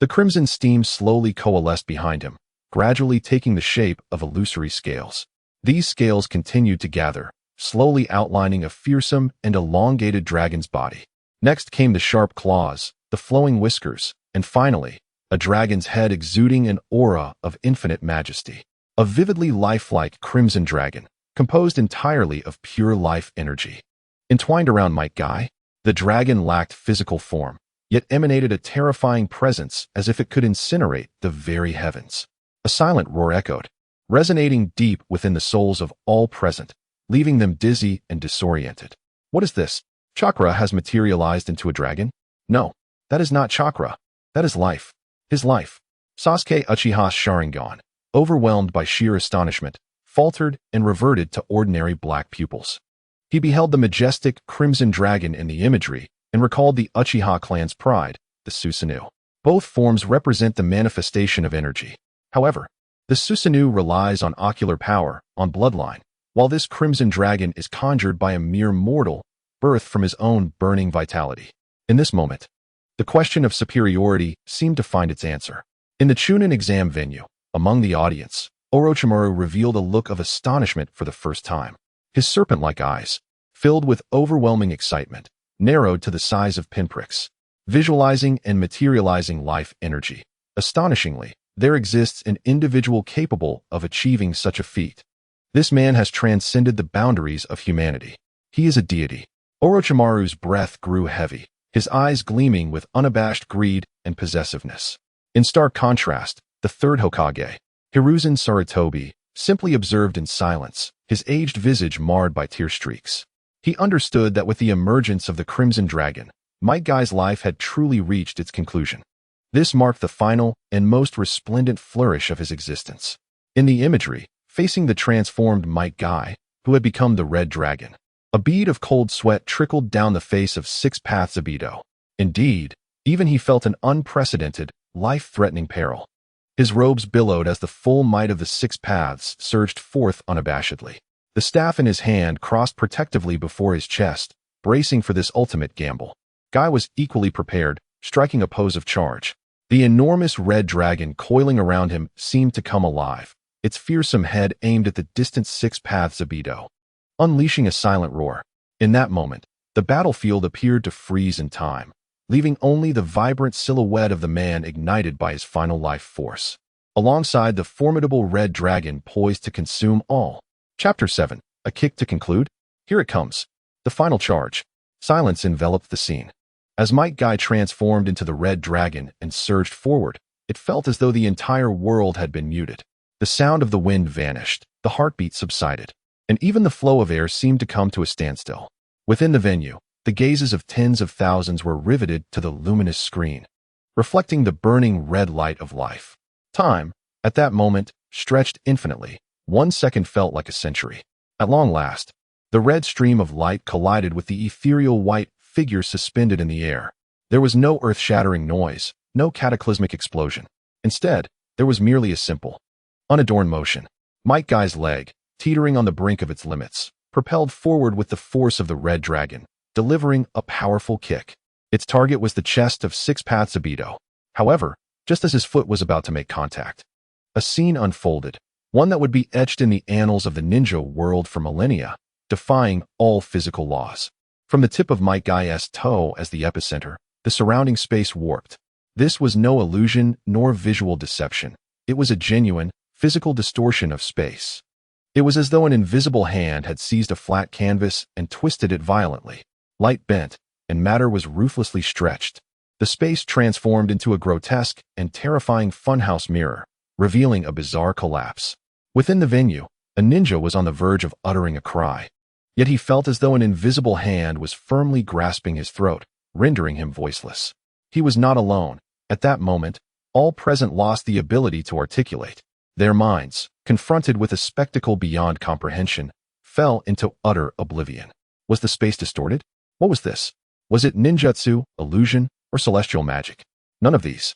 The crimson steam slowly coalesced behind him, gradually taking the shape of illusory scales. These scales continued to gather, slowly outlining a fearsome and elongated dragon's body. Next came the sharp claws, the flowing whiskers, and finally, a dragon's head exuding an aura of infinite majesty. A vividly lifelike crimson dragon, composed entirely of pure life energy. Entwined around Might Guy, the dragon lacked physical form, yet emanated a terrifying presence as if it could incinerate the very heavens. A silent roar echoed, resonating deep within the souls of all present, leaving them dizzy and disoriented. What is this? Chakra has materialized into a dragon? No, that is not chakra. That is life. His life. Sasuke Uchiha's Sharingan, overwhelmed by sheer astonishment, faltered and reverted to ordinary black pupils. He beheld the majestic crimson dragon in the imagery and recalled the Uchiha clan's pride, the Susanoo. Both forms represent the manifestation of energy. However, the Susanoo relies on ocular power, on bloodline, while this crimson dragon is conjured by a mere mortal, birthed from his own burning vitality. In this moment, the question of superiority seemed to find its answer. In the Chuunin exam venue, among the audience, Orochimaru revealed a look of astonishment for the first time. His serpent-like eyes, filled with overwhelming excitement, narrowed to the size of pinpricks, visualizing and materializing life energy. Astonishingly, there exists an individual capable of achieving such a feat. This man has transcended the boundaries of humanity. He is a deity. Orochimaru's breath grew heavy, his eyes gleaming with unabashed greed and possessiveness. In stark contrast, the third Hokage, Hiruzen Sarutobi, simply observed in silence, his aged visage marred by tear streaks. He understood that with the emergence of the Crimson Dragon, Might Guy's life had truly reached its conclusion. This marked the final and most resplendent flourish of his existence. In the imagery, facing the transformed Might Guy, who had become the Red Dragon, a bead of cold sweat trickled down the face of Six Paths Abito. Indeed, even he felt an unprecedented, life-threatening peril. His robes billowed as the full might of the Six Paths surged forth unabashedly. The staff in his hand crossed protectively before his chest, bracing for this ultimate gamble. Guy was equally prepared, striking a pose of charge. The enormous red dragon coiling around him seemed to come alive, its fearsome head aimed at the distant Six Paths of Edo, unleashing a silent roar. In that moment, the battlefield appeared to freeze in time, leaving only the vibrant silhouette of the man ignited by his final life force, alongside the formidable red dragon poised to consume all. Chapter 7. A kick to conclude? Here it comes. The final charge. Silence enveloped the scene. As Might Guy transformed into the red dragon and surged forward, it felt as though the entire world had been muted. The sound of the wind vanished, the heartbeat subsided, and even the flow of air seemed to come to a standstill. Within the venue, the gazes of tens of thousands were riveted to the luminous screen, reflecting the burning red light of life. Time, at that moment, stretched infinitely. 1 second felt like a century. At long last, the red stream of light collided with the ethereal white figure suspended in the air. There was no earth-shattering noise, no cataclysmic explosion. Instead, there was merely a simple, unadorned motion. Might Guy's leg, teetering on the brink of its limits, propelled forward with the force of the red dragon, delivering a powerful kick. Its target was the chest of Six Paths of Edo. However, just as his foot was about to make contact, a scene unfolded, one that would be etched in the annals of the ninja world for millennia, defying all physical laws. From the tip of Might Guy's toe as the epicenter, the surrounding space warped. This was no illusion nor visual deception. It was a genuine, physical distortion of space. It was as though an invisible hand had seized a flat canvas and twisted it violently. Light bent, and matter was ruthlessly stretched. The space transformed into a grotesque and terrifying funhouse mirror, revealing a bizarre collapse. Within the venue, a ninja was on the verge of uttering a cry. Yet he felt as though an invisible hand was firmly grasping his throat, rendering him voiceless. He was not alone. At that moment, all present lost the ability to articulate. Their minds, confronted with a spectacle beyond comprehension, fell into utter oblivion. Was the space distorted? What was this? Was it ninjutsu, illusion, or celestial magic? None of these.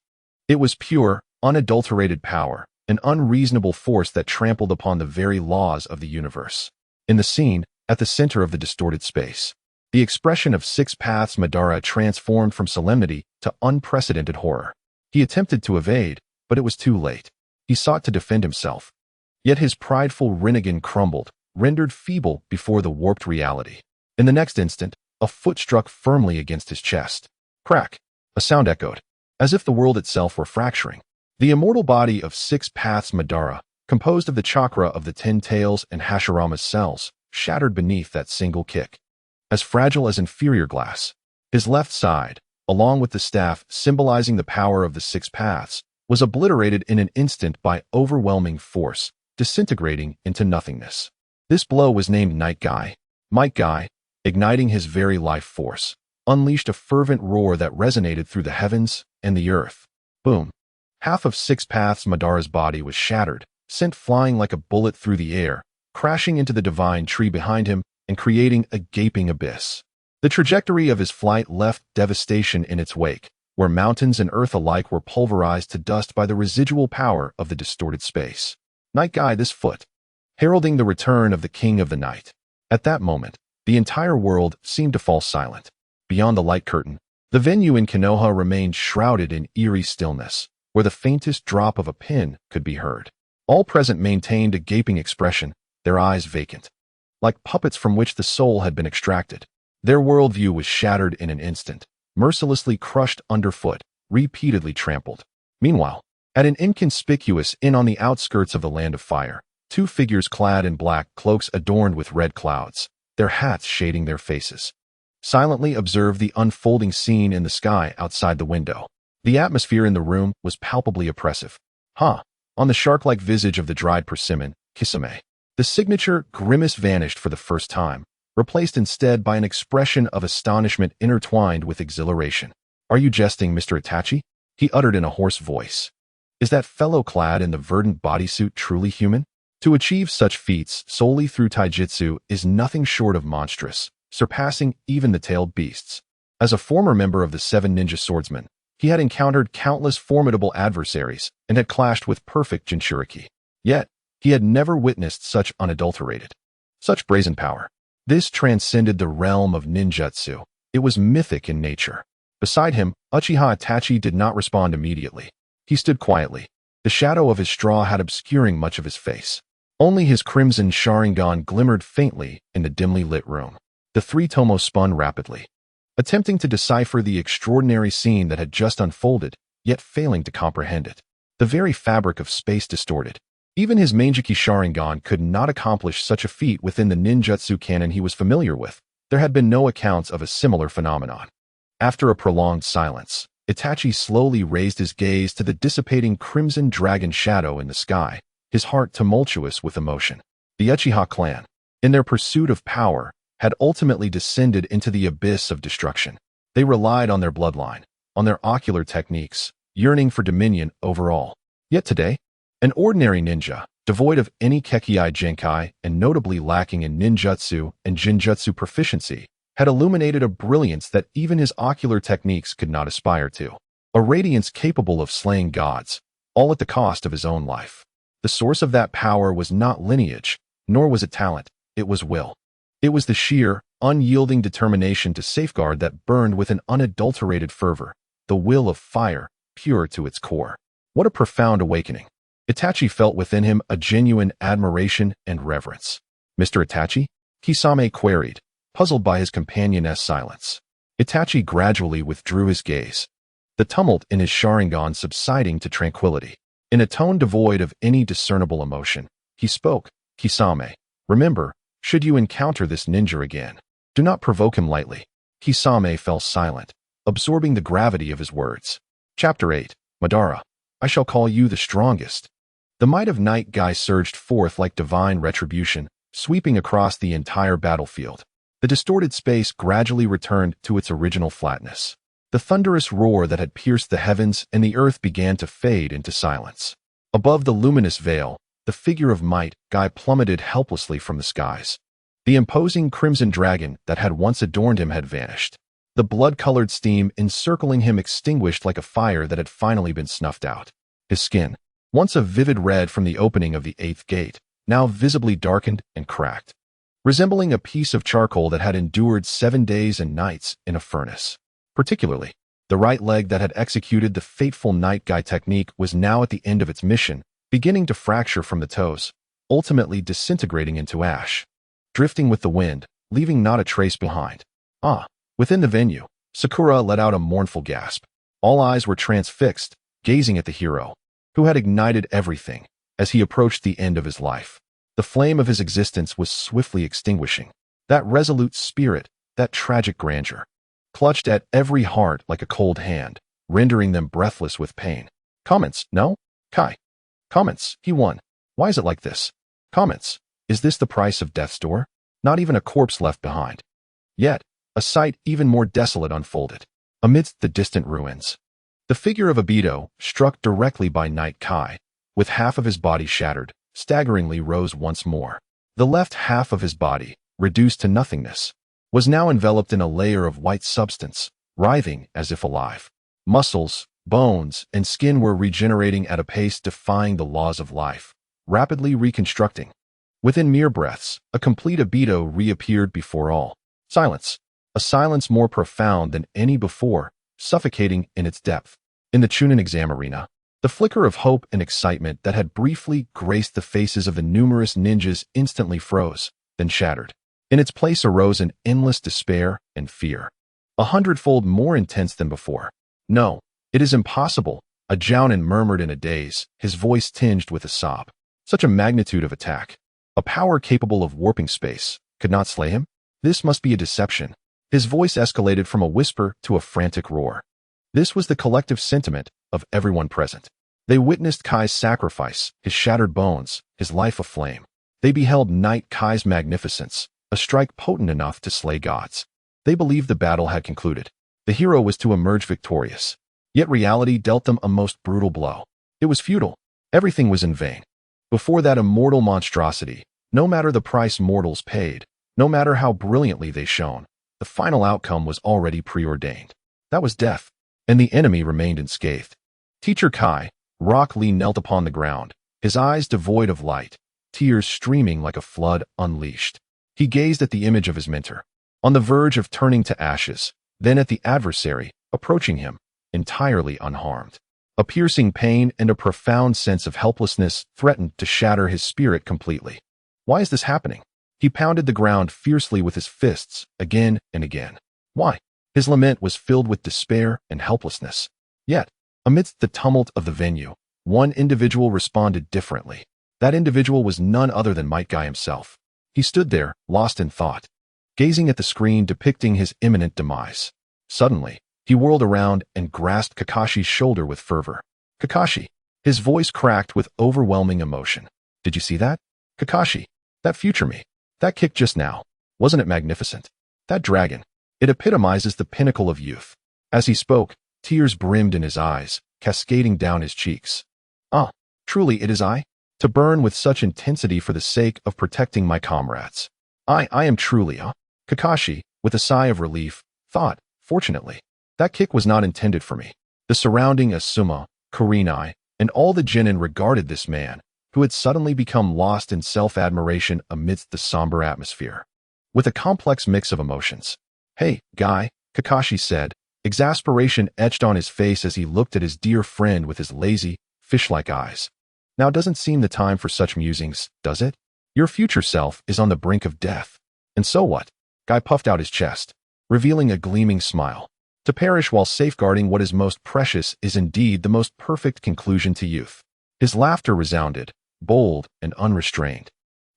It was pure, unadulterated power, an unreasonable force that trampled upon the very laws of the universe. In the scene, at the center of the distorted space, the expression of Six Paths Madara transformed from solemnity to unprecedented horror. He attempted to evade, but it was too late. He sought to defend himself. Yet his prideful Rinnegan crumbled, rendered feeble before the warped reality. In the next instant, a foot struck firmly against his chest. Crack! A sound echoed, as if the world itself were fracturing. The immortal body of Six Paths Madara, composed of the chakra of the 10 tails and Hashirama's cells, shattered beneath that single kick. As fragile as inferior glass, his left side, along with the staff symbolizing the power of the Six Paths, was obliterated in an instant by overwhelming force, disintegrating into nothingness. This blow was named Night Guy. Might Guy, igniting his very life force, unleashed a fervent roar that resonated through the heavens and the earth. Boom! Half of Six Paths Madara's body was shattered, sent flying like a bullet through the air, crashing into the divine tree behind him and creating a gaping abyss. The trajectory of his flight left devastation in its wake, where mountains and earth alike were pulverized to dust by the residual power of the distorted space. Night Guy this foot, heralding the return of the King of the Night. At that moment, the entire world seemed to fall silent. Beyond the light curtain, the venue in Konoha remained shrouded in eerie stillness, where the faintest drop of a pin could be heard. All present maintained a gaping expression, their eyes vacant, like puppets from which the soul had been extracted. Their worldview was shattered in an instant, mercilessly crushed underfoot, repeatedly trampled. Meanwhile, at an inconspicuous inn on the outskirts of the Land of Fire, 2 figures clad in black cloaks adorned with red clouds, their hats shading their faces, silently observed the unfolding scene in the sky outside the window. The atmosphere in the room was palpably oppressive. On the shark-like visage of the dried persimmon, Kisame, the signature grimace vanished for the first time, replaced instead by an expression of astonishment intertwined with exhilaration. "Are you jesting, Mr. Itachi?" he uttered in a hoarse voice. "Is that fellow clad in the verdant bodysuit truly human? To achieve such feats solely through taijutsu is nothing short of monstrous, surpassing even the tailed beasts." As a former member of the 7 ninja swordsmen, he had encountered countless formidable adversaries and had clashed with perfect jinchuriki. Yet, he had never witnessed such unadulterated, such brazen power. This transcended the realm of ninjutsu. It was mythic in nature. Beside him, Uchiha Itachi did not respond immediately. He stood quietly, The shadow of his straw hat obscuring much of his face. Only his crimson Sharingan glimmered faintly in the dimly lit room. The three tomos spun rapidly, attempting to decipher the extraordinary scene that had just unfolded, yet failing to comprehend it. The very fabric of space distorted. Even his Manjiki Sharingan could not accomplish such a feat within the ninjutsu canon he was familiar with. There had been no accounts of a similar phenomenon. After a prolonged silence, Itachi slowly raised his gaze to the dissipating crimson dragon shadow in the sky, his heart tumultuous with emotion. The Uchiha clan, in their pursuit of power, had ultimately descended into the abyss of destruction. They relied on their bloodline, on their ocular techniques, yearning for dominion over all. Yet today, an ordinary ninja, devoid of any Kekkei Genkai and notably lacking in ninjutsu and jinjutsu proficiency, had illuminated a brilliance that even his ocular techniques could not aspire to. A radiance capable of slaying gods, all at the cost of his own life. The source of that power was not lineage, nor was it talent, it was will. It was the sheer, unyielding determination to safeguard that burned with an unadulterated fervor, the will of fire, pure to its core. What a profound awakening. Itachi felt within him a genuine admiration and reverence. Mr. Itachi? Kisame queried, puzzled by his companion's silence. Itachi gradually withdrew his gaze, the tumult in his Sharingan subsiding to tranquility. In a tone devoid of any discernible emotion, he spoke, Kisame, remember, should you encounter this ninja again, do not provoke him lightly. Kisame fell silent, absorbing the gravity of his words. Chapter 8, Madara, I shall call you the strongest. The might of Night Guy surged forth like divine retribution, sweeping across the entire battlefield. The distorted space gradually returned to its original flatness. The thunderous roar that had pierced the heavens and the earth began to fade into silence. Above the luminous veil, the figure of Might Guy plummeted helplessly from the skies. The imposing crimson dragon that had once adorned him had vanished. The blood-colored steam encircling him extinguished like a fire that had finally been snuffed out. His skin, once a vivid red from the opening of the eighth gate, now visibly darkened and cracked, resembling a piece of charcoal that had endured 7 days and nights in a furnace. Particularly, the right leg that had executed the fateful Night Guy technique was now at the end of its mission, beginning to fracture from the toes, ultimately disintegrating into ash, drifting with the wind, leaving not a trace behind. Within the venue, Sakura let out a mournful gasp. All eyes were transfixed, gazing at the hero, who had ignited everything as he approached the end of his life. The flame of his existence was swiftly extinguishing. That resolute spirit, that tragic grandeur, clutched at every heart like a cold hand, rendering them breathless with pain. Comments, no? Kai. Comments, he won. Why is it like this? Comments, is this the price of death's door? Not even a corpse left behind. Yet, a sight even more desolate unfolded. Amidst the distant ruins, the figure of Obito, struck directly by Night Kai, with half of his body shattered, staggeringly rose once more. The left half of his body, reduced to nothingness, was now enveloped in a layer of white substance, writhing as if alive. Muscles, bones, and skin were regenerating at a pace defying the laws of life, rapidly reconstructing. Within mere breaths, a complete Obito reappeared before all. Silence. A silence more profound than any before, suffocating in its depth. In the Chuunin exam arena, the flicker of hope and excitement that had briefly graced the faces of the numerous ninjas instantly froze, then shattered. In its place arose an endless despair and fear, 100-fold more intense than before. No, it is impossible, a Jounin murmured in a daze, his voice tinged with a sob. Such a magnitude of attack, a power capable of warping space, could not slay him? This must be a deception. His voice escalated from a whisper to a frantic roar. This was the collective sentiment of everyone present. They witnessed Kai's sacrifice, his shattered bones, his life aflame. They beheld Night Kai's magnificence, a strike potent enough to slay gods. They believed the battle had concluded. The hero was to emerge victorious. Yet reality dealt them a most brutal blow. It was futile. Everything was in vain. Before that immortal monstrosity, no matter the price mortals paid, no matter how brilliantly they shone, the final outcome was already preordained. That was death, and the enemy remained unscathed. Teacher Kai, Rock Lee knelt upon the ground, his eyes devoid of light, tears streaming like a flood unleashed. He gazed at the image of his mentor, on the verge of turning to ashes, then at the adversary, approaching him, entirely unharmed. A piercing pain and a profound sense of helplessness threatened to shatter his spirit completely. Why is this happening? He pounded the ground fiercely with his fists, again and again. Why? His lament was filled with despair and helplessness. Yet, amidst the tumult of the venue, one individual responded differently. That individual was none other than Might Guy himself. He stood there, lost in thought, gazing at the screen depicting his imminent demise. Suddenly, he whirled around and grasped Kakashi's shoulder with fervor. Kakashi. His voice cracked with overwhelming emotion. Did you see that? Kakashi. That future me. That kick just now. Wasn't it magnificent? That dragon. It epitomizes the pinnacle of youth. As he spoke, tears brimmed in his eyes, cascading down his cheeks. Ah, truly it is I? To burn with such intensity for the sake of protecting my comrades. I am truly, Kakashi, with a sigh of relief, thought, fortunately, that kick was not intended for me. The surrounding Asuma, Kurenai, and all the genin regarded this man, who had suddenly become lost in self-admiration amidst the somber atmosphere. With a complex mix of emotions. Hey, guy, Kakashi said, exasperation etched on his face as he looked at his dear friend with his lazy, fish-like eyes. Now doesn't seem the time for such musings, does it? Your future self is on the brink of death. And so what? Guy puffed out his chest, revealing a gleaming smile. To perish while safeguarding what is most precious is indeed the most perfect conclusion to youth. His laughter resounded, bold and unrestrained,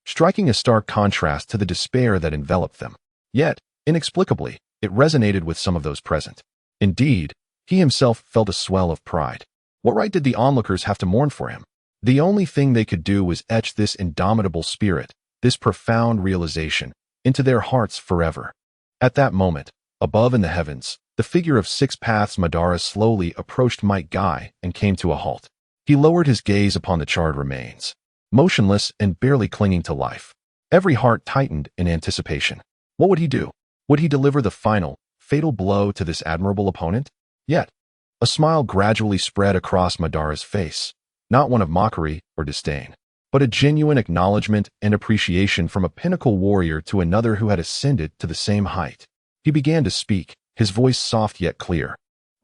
striking a stark contrast to the despair that enveloped them. Yet, inexplicably, it resonated with some of those present. Indeed, he himself felt a swell of pride. What right did the onlookers have to mourn for him? The only thing they could do was etch this indomitable spirit, this profound realization, into their hearts forever. At that moment, above in the heavens, the figure of Six Paths Madara slowly approached Might Guy and came to a halt. He lowered his gaze upon the charred remains, motionless and barely clinging to life. Every heart tightened in anticipation. What would he do? Would he deliver the final, fatal blow to this admirable opponent? Yet, a smile gradually spread across Madara's face, not one of mockery or disdain, but a genuine acknowledgement and appreciation from a pinnacle warrior to another who had ascended to the same height. He began to speak, his voice soft yet clear,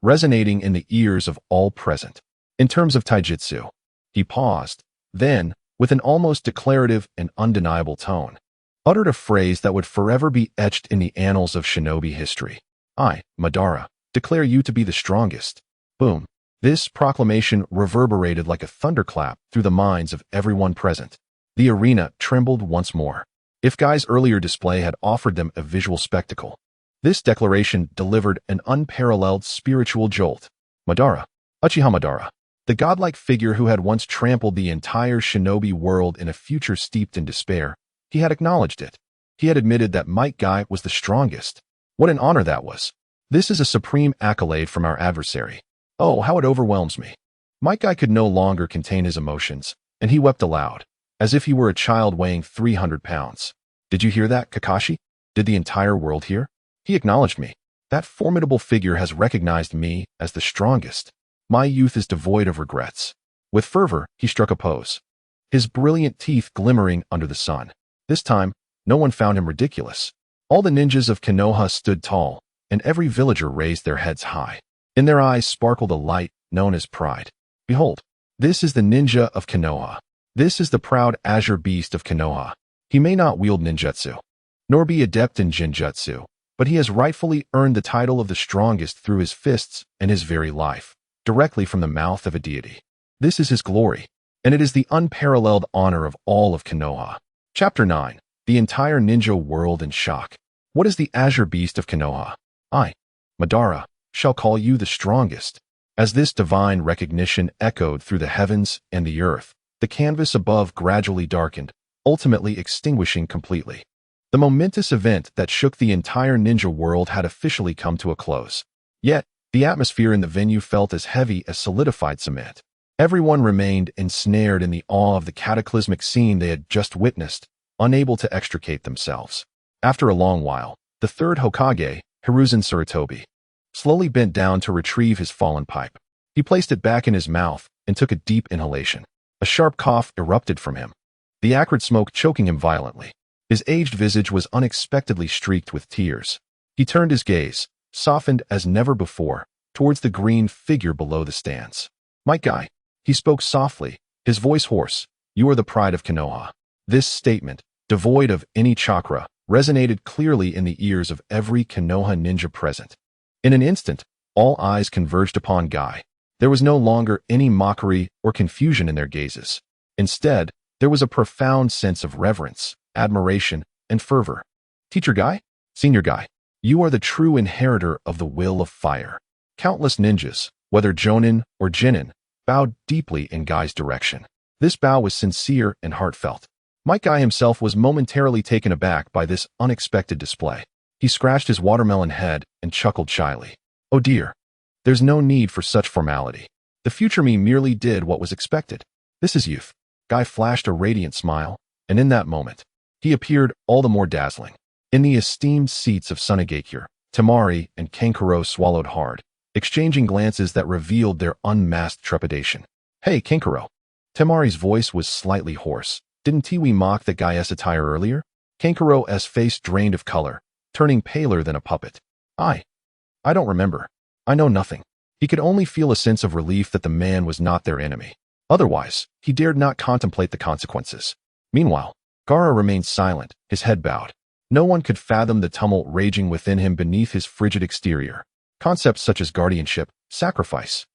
resonating in the ears of all present. In terms of taijutsu, he paused, then, with an almost declarative and undeniable tone, uttered a phrase that would forever be etched in the annals of shinobi history. I, Madara, declare you to be the strongest. Boom. This proclamation reverberated like a thunderclap through the minds of everyone present. The arena trembled once more. If Guy's earlier display had offered them a visual spectacle, this declaration delivered an unparalleled spiritual jolt. Madara, Uchiha Madara, the godlike figure who had once trampled the entire shinobi world in a future steeped in despair, he had acknowledged it. He had admitted that Might Guy was the strongest. What an honor that was. This is a supreme accolade from our adversary. Oh, how it overwhelms me. Might Guy could no longer contain his emotions, and he wept aloud, as if he were a child weighing 300 pounds. Did you hear that, Kakashi? Did the entire world hear? He acknowledged me. That formidable figure has recognized me as the strongest. My youth is devoid of regrets. With fervor, he struck a pose, his brilliant teeth glimmering under the sun. This time, no one found him ridiculous. All the ninjas of Konoha stood tall, and every villager raised their heads high. In their eyes sparkled a light known as pride. Behold, this is the ninja of Konoha. This is the proud azure beast of Konoha. He may not wield ninjutsu, nor be adept in genjutsu, but he has rightfully earned the title of the strongest through his fists and his very life, directly from the mouth of a deity. This is his glory, and it is the unparalleled honor of all of Konoha. Chapter 9. The entire ninja world in shock. What is the azure beast of Konoha? I, Madara, shall call you the strongest. As this divine recognition echoed through the heavens and the earth, the canvas above gradually darkened, ultimately extinguishing completely. The momentous event that shook the entire ninja world had officially come to a close. Yet, the atmosphere in the venue felt as heavy as solidified cement. Everyone remained ensnared in the awe of the cataclysmic scene they had just witnessed, unable to extricate themselves. After a long while, the third Hokage, Hiruzen Sarutobi, slowly bent down to retrieve his fallen pipe. He placed it back in his mouth and took a deep inhalation. A sharp cough erupted from him, the acrid smoke choking him violently. His aged visage was unexpectedly streaked with tears. He turned his gaze, softened as never before, towards the green figure below the stands. "My guy." He spoke softly, his voice hoarse. "You are the pride of Konoha." This statement, devoid of any chakra, resonated clearly in the ears of every Konoha ninja present. In an instant, all eyes converged upon Guy. There was no longer any mockery or confusion in their gazes. Instead, there was a profound sense of reverence, admiration, and fervor. "Teacher Guy? Senior Guy, you are the true inheritor of the will of fire." Countless ninjas, whether Jonin or Jinin, bowed deeply in Guy's direction. This bow was sincere and heartfelt. Might Guy himself was momentarily taken aback by this unexpected display. He scratched his watermelon head and chuckled shyly. "Oh dear. There's no need for such formality. The future me merely did what was expected. This is youth." Guy flashed a radiant smile, and in that moment, he appeared all the more dazzling. In the esteemed seats of Sunagakure, Temari and Kankuro swallowed hard, exchanging glances that revealed their unmasked trepidation. "Hey, Kankuro." Temari's voice was slightly hoarse. "Didn't we mock that Guy's attire earlier?" Kankuro's face drained of color, turning paler than a puppet. I don't remember. I know nothing." He could only feel a sense of relief that the man was not their enemy. Otherwise, he dared not contemplate the consequences. Meanwhile, Gaara remained silent, his head bowed. No one could fathom the tumult raging within him beneath his frigid exterior. Concepts such as guardianship, sacrifice,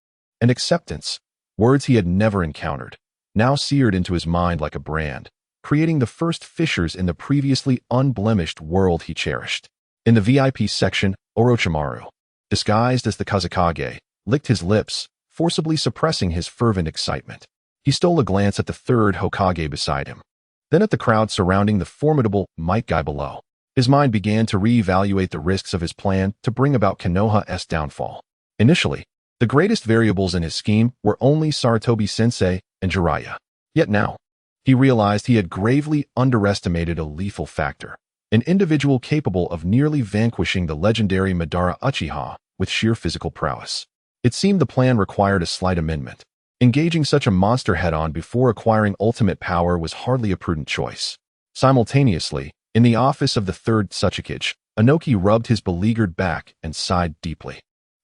and acceptance, words he had never encountered, now seared into his mind like a brand, creating the first fissures in the previously unblemished world he cherished. In the VIP section, Orochimaru, disguised as the Kazekage, licked his lips, forcibly suppressing his fervent excitement. He stole a glance at the third Hokage beside him, then at the crowd surrounding the formidable Might Guy below. His mind began to reevaluate the risks of his plan to bring about Konoha's downfall. Initially, the greatest variables in his scheme were only Sarutobi-sensei and Jiraiya. Yet now, he realized he had gravely underestimated a lethal factor, an individual capable of nearly vanquishing the legendary Madara Uchiha with sheer physical prowess. It seemed the plan required a slight amendment. Engaging such a monster head-on before acquiring ultimate power was hardly a prudent choice. Simultaneously, in the office of the third Hokage, Inoki rubbed his beleaguered back and sighed deeply.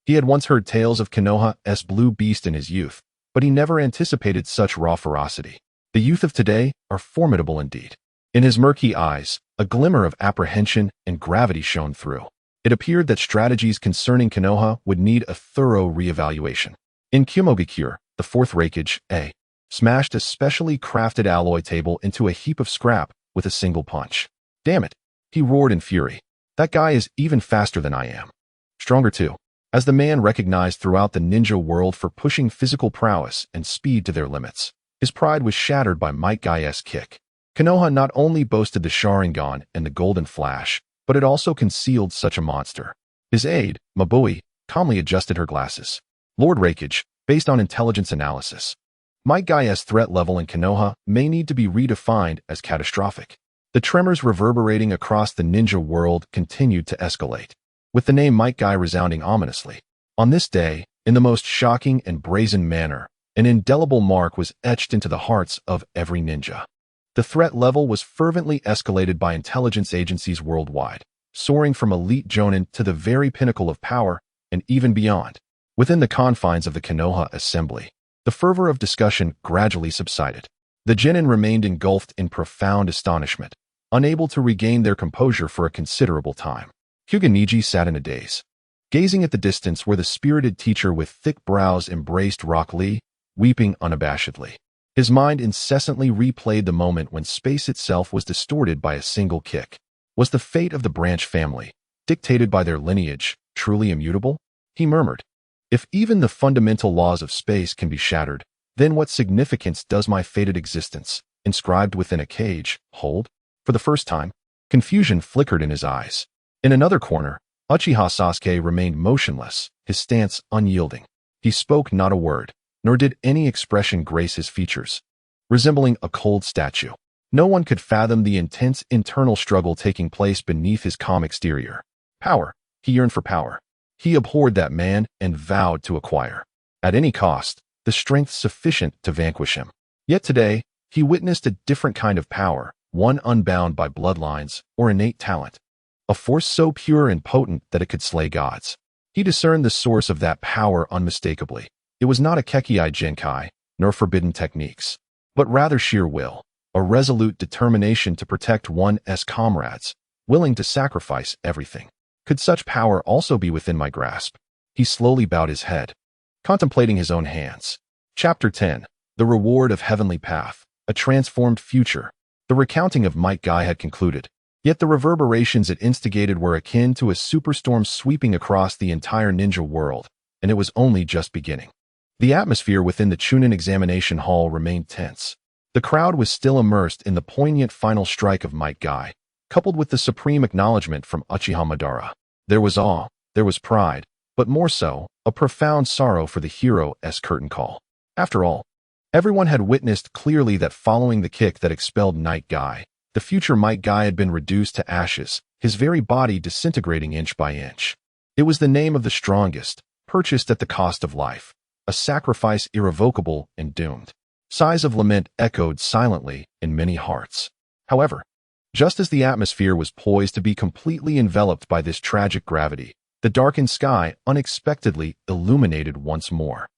He had once heard tales of Konoha's blue beast in his youth, but he never anticipated such raw ferocity. The youth of today are formidable indeed. In his murky eyes, a glimmer of apprehension and gravity shone through. It appeared that strategies concerning Konoha would need a thorough reevaluation. In Kumogakure, the fourth Raikage, smashed a specially crafted alloy table into a heap of scrap with a single punch. "Damn it," he roared in fury. "That guy is even faster than I am. Stronger too." As the man recognized throughout the ninja world for pushing physical prowess and speed to their limits, his pride was shattered by Might Guy's kick. Konoha not only boasted the Sharingan and the Golden Flash, but it also concealed such a monster. His aide, Mabui, calmly adjusted her glasses. "Lord Raikage, based on intelligence analysis, Might Guy's threat level in Konoha may need to be redefined as catastrophic." The tremors reverberating across the ninja world continued to escalate, with the name Might Guy resounding ominously. On this day, in the most shocking and brazen manner, an indelible mark was etched into the hearts of every ninja. The threat level was fervently escalated by intelligence agencies worldwide, soaring from elite jonin to the very pinnacle of power and even beyond. Within the confines of the Konoha assembly, the fervor of discussion gradually subsided. The genin remained engulfed in profound astonishment, unable to regain their composure for a considerable time. Hyuga sat in a daze, gazing at the distance where the spirited teacher with thick brows embraced Rock Lee, weeping unabashedly. His mind incessantly replayed the moment when space itself was distorted by a single kick. Was the fate of the branch family, dictated by their lineage, truly immutable? He murmured. If even the fundamental laws of space can be shattered, then what significance does my fated existence, inscribed within a cage, hold? For the first time, confusion flickered in his eyes. In another corner, Uchiha Sasuke remained motionless, his stance unyielding. He spoke not a word, nor did any expression grace his features. Resembling a cold statue, no one could fathom the intense internal struggle taking place beneath his calm exterior. Power. He yearned for power. He abhorred that man and vowed to acquire, at any cost, the strength sufficient to vanquish him. Yet today, he witnessed a different kind of power, one unbound by bloodlines or innate talent. A force so pure and potent that it could slay gods. He discerned the source of that power unmistakably. It was not a Kekkei Genkai, nor forbidden techniques, but rather sheer will, a resolute determination to protect one's comrades, willing to sacrifice everything. Could such power also be within my grasp? He slowly bowed his head, contemplating his own hands. Chapter 10. The Reward of Heavenly Path. A Transformed Future. The recounting of Might Guy had concluded, yet the reverberations it instigated were akin to a superstorm sweeping across the entire ninja world, and it was only just beginning. The atmosphere within the Chuunin examination hall remained tense. The crowd was still immersed in the poignant final strike of Might Guy, coupled with the supreme acknowledgement from Uchiha Madara. There was awe, there was pride, but more so, a profound sorrow for the hero's curtain call. After all, everyone had witnessed clearly that following the kick that expelled Might Guy, the future Might Guy had been reduced to ashes, his very body disintegrating inch by inch. It was the name of the strongest, purchased at the cost of life, a sacrifice irrevocable and doomed. Sighs of lament echoed silently in many hearts. However, just as the atmosphere was poised to be completely enveloped by this tragic gravity, the darkened sky unexpectedly illuminated once more.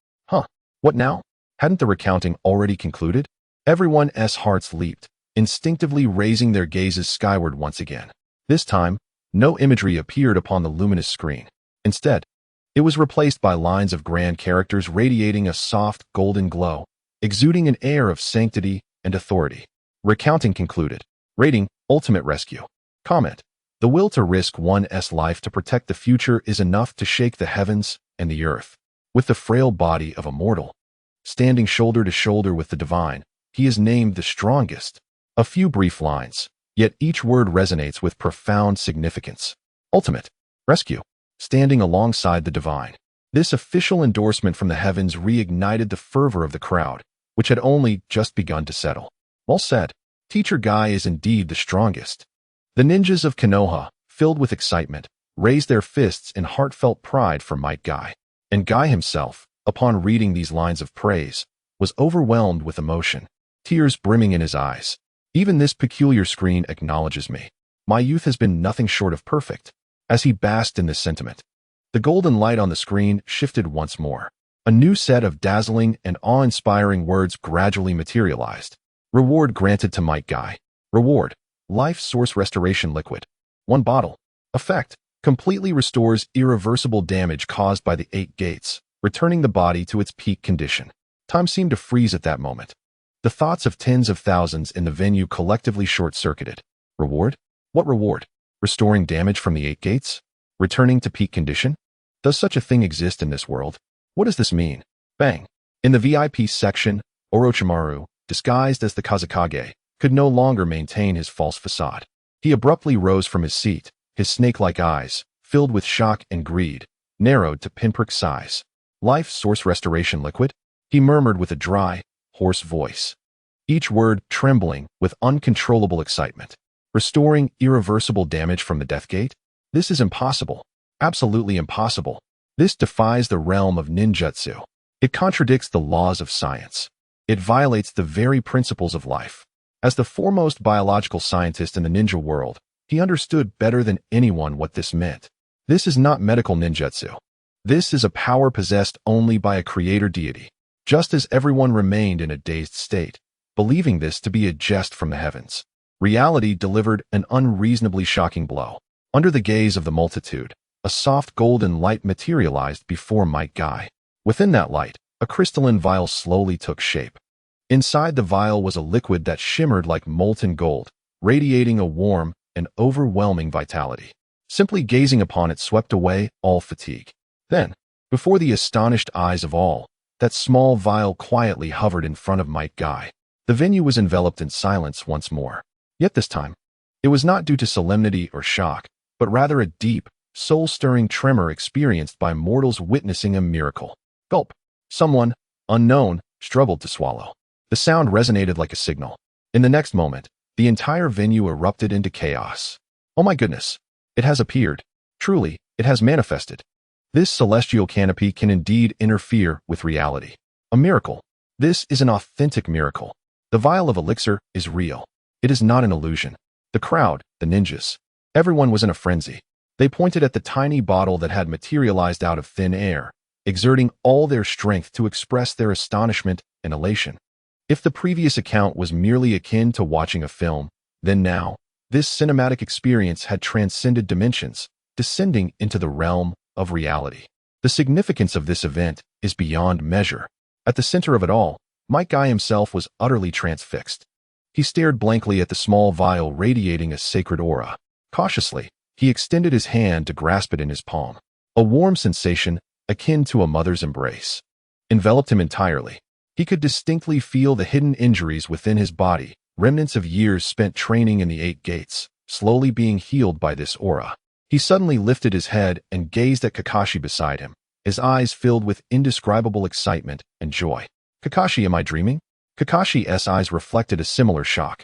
What now? Hadn't the recounting already concluded? Everyone's hearts leaped, instinctively raising their gazes skyward once again. This time, no imagery appeared upon the luminous screen. Instead, it was replaced by lines of grand characters radiating a soft, golden glow, exuding an air of sanctity and authority. Recounting concluded. Rating: Ultimate Rescue. Comment: The will to risk one's life to protect the future is enough to shake the heavens and the earth. With the frail body of a mortal, standing shoulder to shoulder with the divine, he is named the strongest. A few brief lines, yet each word resonates with profound significance. Ultimate Rescue. Standing alongside the divine. This official endorsement from the heavens reignited the fervor of the crowd, which had only just begun to settle. Well said. Teacher Guy is indeed the strongest. The ninjas of Konoha, filled with excitement, raised their fists in heartfelt pride for Might Guy. And Guy himself, upon reading these lines of praise, was overwhelmed with emotion, tears brimming in his eyes. Even this peculiar screen acknowledges me. My youth has been nothing short of perfect. As he basked in this sentiment, the golden light on the screen shifted once more. A new set of dazzling and awe-inspiring words gradually materialized. Reward granted to Might Guy. Reward: Life Source Restoration Liquid. 1 bottle. Effect: completely restores irreversible damage caused by the 8 gates, returning the body to its peak condition. Time seemed to freeze at that moment. The thoughts of tens of thousands in the venue collectively short-circuited. Reward? What reward? Restoring damage from the 8 gates? Returning to peak condition? Does such a thing exist in this world? What does this mean? Bang! In the VIP section, Orochimaru, disguised as the Kazekage, could no longer maintain his false facade. He abruptly rose from his seat, his snake-like eyes, filled with shock and greed, narrowed to pinprick size. Life Source Restoration Liquid? He murmured with a dry, hoarse voice, each word trembling with uncontrollable excitement. Restoring irreversible damage from the Death Gate? This is impossible. Absolutely impossible. This defies the realm of ninjutsu. It contradicts the laws of science. It violates the very principles of life. As the foremost biological scientist in the ninja world, he understood better than anyone what this meant. This is not medical ninjutsu. This is a power possessed only by a creator deity. Just as everyone remained in a dazed state, believing this to be a jest from the heavens, reality delivered an unreasonably shocking blow. Under the gaze of the multitude, a soft golden light materialized before Might Guy. Within that light, a crystalline vial slowly took shape. Inside the vial was a liquid that shimmered like molten gold, radiating a warm and overwhelming vitality. Simply gazing upon it swept away all fatigue. Then, before the astonished eyes of all, that small vial quietly hovered in front of Might Guy. The venue was enveloped in silence once more. Yet this time, it was not due to solemnity or shock, but rather a deep, soul-stirring tremor experienced by mortals witnessing a miracle. Gulp. Someone, unknown, struggled to swallow. The sound resonated like a signal. In the next moment, the entire venue erupted into chaos. Oh my goodness! It has appeared. Truly, it has manifested. This celestial canopy can indeed interfere with reality. A miracle. This is an authentic miracle. The vial of elixir is real. It is not an illusion. The crowd, the ninjas, everyone was in a frenzy. They pointed at the tiny bottle that had materialized out of thin air, exerting all their strength to express their astonishment and elation. If the previous account was merely akin to watching a film, then now, this cinematic experience had transcended dimensions, descending into the realm of reality. The significance of this event is beyond measure. At the center of it all, Might Guy himself was utterly transfixed. He stared blankly at the small vial radiating a sacred aura. Cautiously, he extended his hand to grasp it in his palm. A warm sensation, akin to a mother's embrace, enveloped him entirely. He could distinctly feel the hidden injuries within his body, remnants of years spent training in the Eight Gates, slowly being healed by this aura. He suddenly lifted his head and gazed at Kakashi beside him, his eyes filled with indescribable excitement and joy. "Kakashi, am I dreaming?" Kakashi's eyes reflected a similar shock.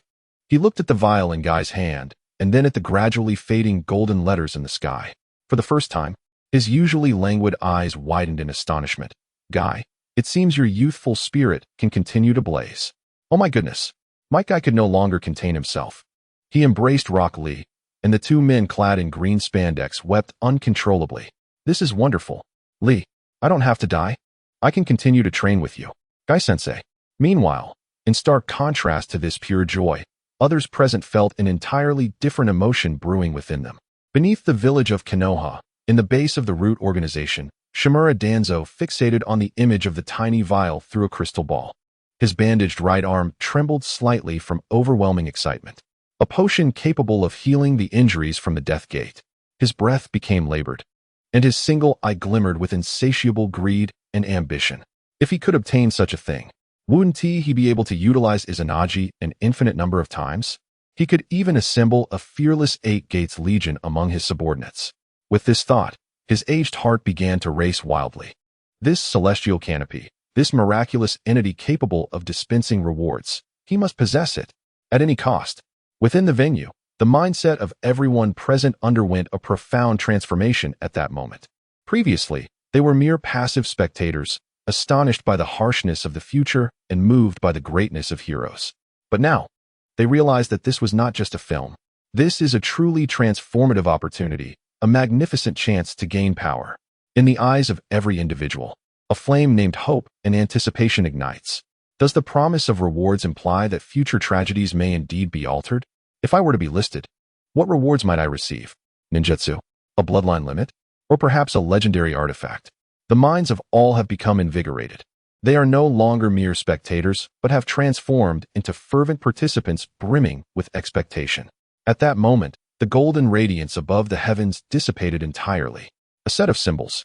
He looked at the vial in Guy's hand, and then at the gradually fading golden letters in the sky. For the first time, his usually languid eyes widened in astonishment. "Guy, it seems your youthful spirit can continue to blaze." Oh my goodness. Might Guy could no longer contain himself. He embraced Rock Lee, and the two men clad in green spandex wept uncontrollably. "This is wonderful. Lee, I don't have to die. I can continue to train with you. Guy-sensei." Meanwhile, in stark contrast to this pure joy, others present felt an entirely different emotion brewing within them. Beneath the village of Konoha, in the base of the root organization, Shimura Danzo fixated on the image of the tiny vial through a crystal ball. His bandaged right arm trembled slightly from overwhelming excitement. A potion capable of healing the injuries from the Death Gate. His breath became labored, and his single eye glimmered with insatiable greed and ambition. If he could obtain such a thing, wouldn't he be able to utilize Izanagi an infinite number of times? He could even assemble a fearless Eight Gates Legion among his subordinates. With this thought, his aged heart began to race wildly. This celestial canopy, this miraculous entity capable of dispensing rewards, he must possess it, at any cost. Within the venue, the mindset of everyone present underwent a profound transformation at that moment. Previously, they were mere passive spectators, astonished by the harshness of the future and moved by the greatness of heroes. But now, they realized that this was not just a film. This is a truly transformative opportunity, a magnificent chance to gain power. In the eyes of every individual, a flame named hope and anticipation ignites. Does the promise of rewards imply that future tragedies may indeed be altered? If I were to be listed, what rewards might I receive? Ninjutsu? A bloodline limit? Or perhaps a legendary artifact? The minds of all have become invigorated. They are no longer mere spectators, but have transformed into fervent participants brimming with expectation. At that moment, the golden radiance above the heavens dissipated entirely. A set of symbols,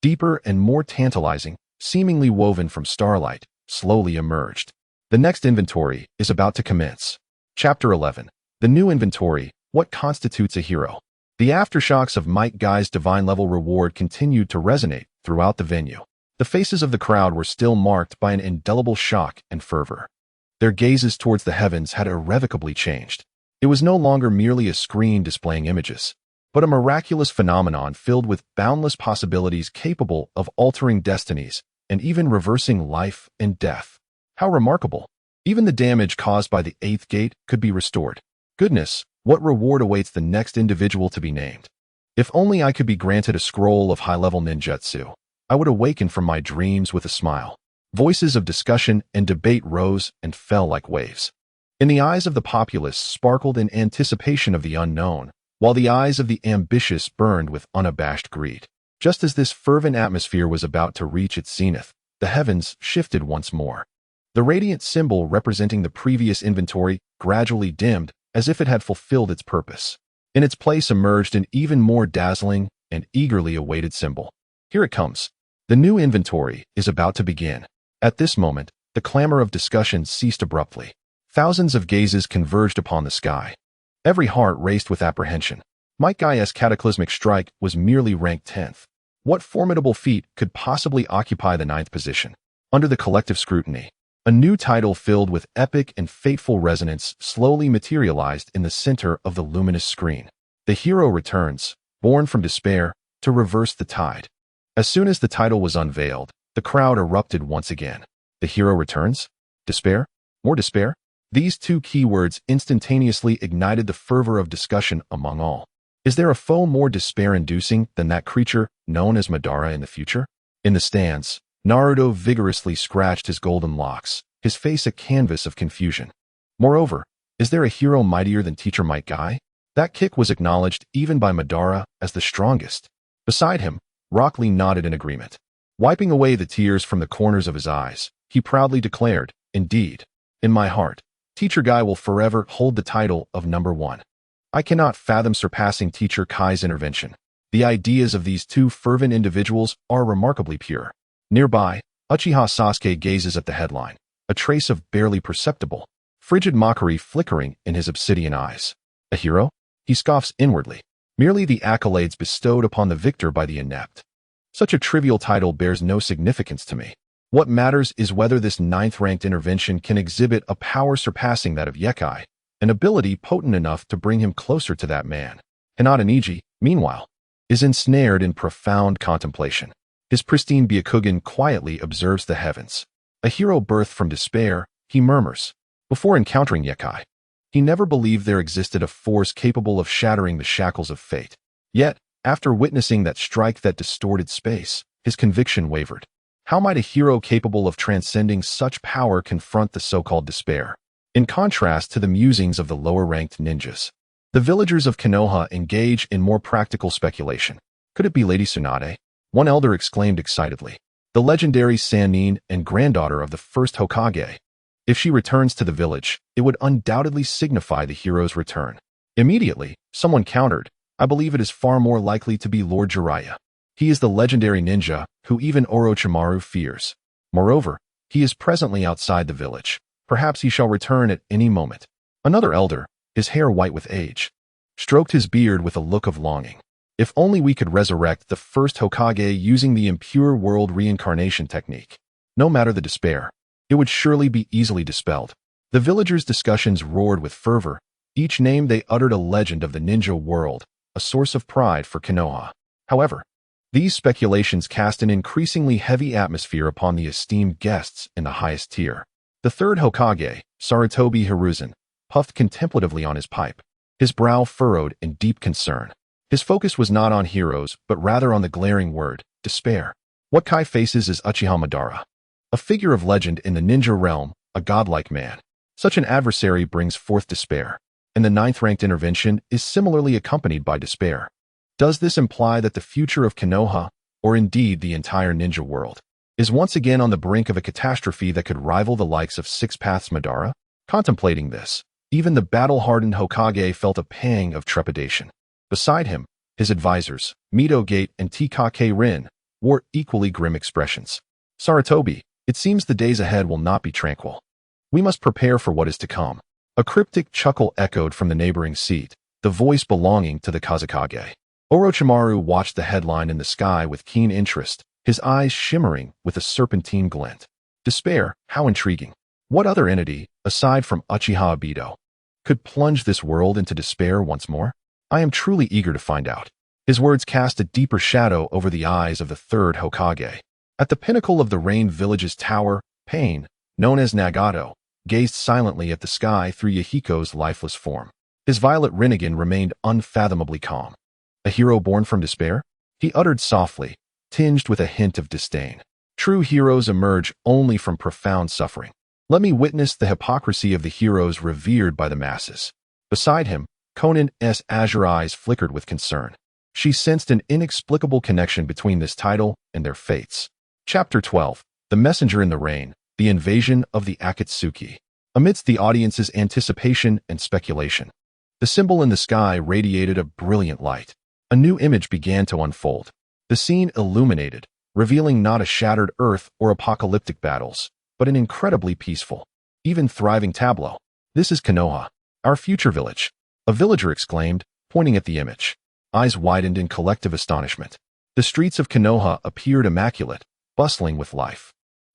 deeper and more tantalizing, seemingly woven from starlight, slowly emerged. The next inventory is about to commence. Chapter 11. The new inventory, what constitutes a hero? The aftershocks of Might Guy's divine-level reward continued to resonate throughout the venue. The faces of the crowd were still marked by an indelible shock and fervor. Their gazes towards the heavens had irrevocably changed. It was no longer merely a screen displaying images, but a miraculous phenomenon filled with boundless possibilities capable of altering destinies and even reversing life and death. How remarkable! Even the damage caused by the Eighth Gate could be restored. Goodness, what reward awaits the next individual to be named? If only I could be granted a scroll of high-level ninjutsu, I would awaken from my dreams with a smile. Voices of discussion and debate rose and fell like waves. In the eyes of the populace sparkled in anticipation of the unknown, while the eyes of the ambitious burned with unabashed greed. Just as this fervent atmosphere was about to reach its zenith, the heavens shifted once more. The radiant symbol representing the previous inventory gradually dimmed as if it had fulfilled its purpose. In its place emerged an even more dazzling and eagerly awaited symbol. Here it comes. The new inventory is about to begin. At this moment, the clamor of discussion ceased abruptly. Thousands of gazes converged upon the sky. Every heart raced with apprehension. Might Guy's cataclysmic strike was merely ranked 10th. What formidable feat could possibly occupy the 9th position? Under the collective scrutiny, a new title filled with epic and fateful resonance slowly materialized in the center of the luminous screen. The hero returns, born from despair, to reverse the tide. As soon as the title was unveiled, the crowd erupted once again. The hero returns? Despair? More despair? These two keywords instantaneously ignited the fervor of discussion among all. Is there a foe more despair-inducing than that creature known as Madara in the future? In the stands, Naruto vigorously scratched his golden locks, his face a canvas of confusion. Moreover, is there a hero mightier than Teacher Yagai? That kick was acknowledged even by Madara as the strongest. Beside him, Rock Lee nodded in agreement. Wiping away the tears from the corners of his eyes, he proudly declared, "Indeed, in my heart, Teacher Guy will forever hold the title of number one. I cannot fathom surpassing Teacher Kai's intervention. The ideas of these two fervent individuals are remarkably pure." Nearby, Uchiha Sasuke gazes at the headline, a trace of barely perceptible, frigid mockery flickering in his obsidian eyes. A hero? He scoffs inwardly. Merely the accolades bestowed upon the victor by the inept. Such a trivial title bears no significance to me. What matters is whether this ninth-ranked intervention can exhibit a power surpassing that of Yagai, an ability potent enough to bring him closer to that man. Hinata Niji, meanwhile, is ensnared in profound contemplation. His pristine Byakugan quietly observes the heavens. A hero birthed from despair, he murmurs. Before encountering Yagai, he never believed there existed a force capable of shattering the shackles of fate. Yet, after witnessing that strike that distorted space, his conviction wavered. How might a hero capable of transcending such power confront the so-called despair? In contrast to the musings of the lower-ranked ninjas, the villagers of Konoha engage in more practical speculation. Could it be Lady Tsunade? One elder exclaimed excitedly. The legendary Sannin and granddaughter of the first Hokage. If she returns to the village, it would undoubtedly signify the hero's return. Immediately, someone countered, I believe it is far more likely to be Lord Jiraiya. He is the legendary ninja who even Orochimaru fears. Moreover, he is presently outside the village. Perhaps he shall return at any moment. Another elder, his hair white with age, stroked his beard with a look of longing. If only we could resurrect the first Hokage using the impure world reincarnation technique. No matter the despair, it would surely be easily dispelled. The villagers' discussions roared with fervor. Each name they uttered a legend of the ninja world, a source of pride for Konoha. However, these speculations cast an increasingly heavy atmosphere upon the esteemed guests in the highest tier. The third Hokage, Sarutobi Hiruzen, puffed contemplatively on his pipe, his brow furrowed in deep concern. His focus was not on heroes, but rather on the glaring word, despair. What Kai faces is Uchiha Madara, a figure of legend in the ninja realm, a godlike man. Such an adversary brings forth despair, and the ninth-ranked intervention is similarly accompanied by despair. Does this imply that the future of Konoha, or indeed the entire ninja world, is once again on the brink of a catastrophe that could rival the likes of Six Paths Madara? Contemplating this, even the battle-hardened Hokage felt a pang of trepidation. Beside him, his advisors, Mito Gate and Tkk Rin, wore equally grim expressions. Sarutobi, it seems the days ahead will not be tranquil. We must prepare for what is to come. A cryptic chuckle echoed from the neighboring seat, the voice belonging to the Kazekage. Orochimaru watched the headline in the sky with keen interest, his eyes shimmering with a serpentine glint. Despair, how intriguing. What other entity, aside from Uchiha Obito, could plunge this world into despair once more? I am truly eager to find out. His words cast a deeper shadow over the eyes of the third Hokage. At the pinnacle of the Rain Village's tower, Pain, known as Nagato, gazed silently at the sky through Yahiko's lifeless form. His violet Rinnegan remained unfathomably calm. A hero born from despair? He uttered softly, tinged with a hint of disdain. True heroes emerge only from profound suffering. Let me witness the hypocrisy of the heroes revered by the masses. Beside him, Konin's azure eyes flickered with concern. She sensed an inexplicable connection between this title and their fates. Chapter 12. The Messenger in the Rain, the Invasion of the Akatsuki. Amidst the audience's anticipation and speculation, the symbol in the sky radiated a brilliant light. A new image began to unfold. The scene illuminated, revealing not a shattered earth or apocalyptic battles, but an incredibly peaceful, even thriving tableau. This is Konoha, our future village. A villager exclaimed, pointing at the image. Eyes widened in collective astonishment. The streets of Konoha appeared immaculate, bustling with life.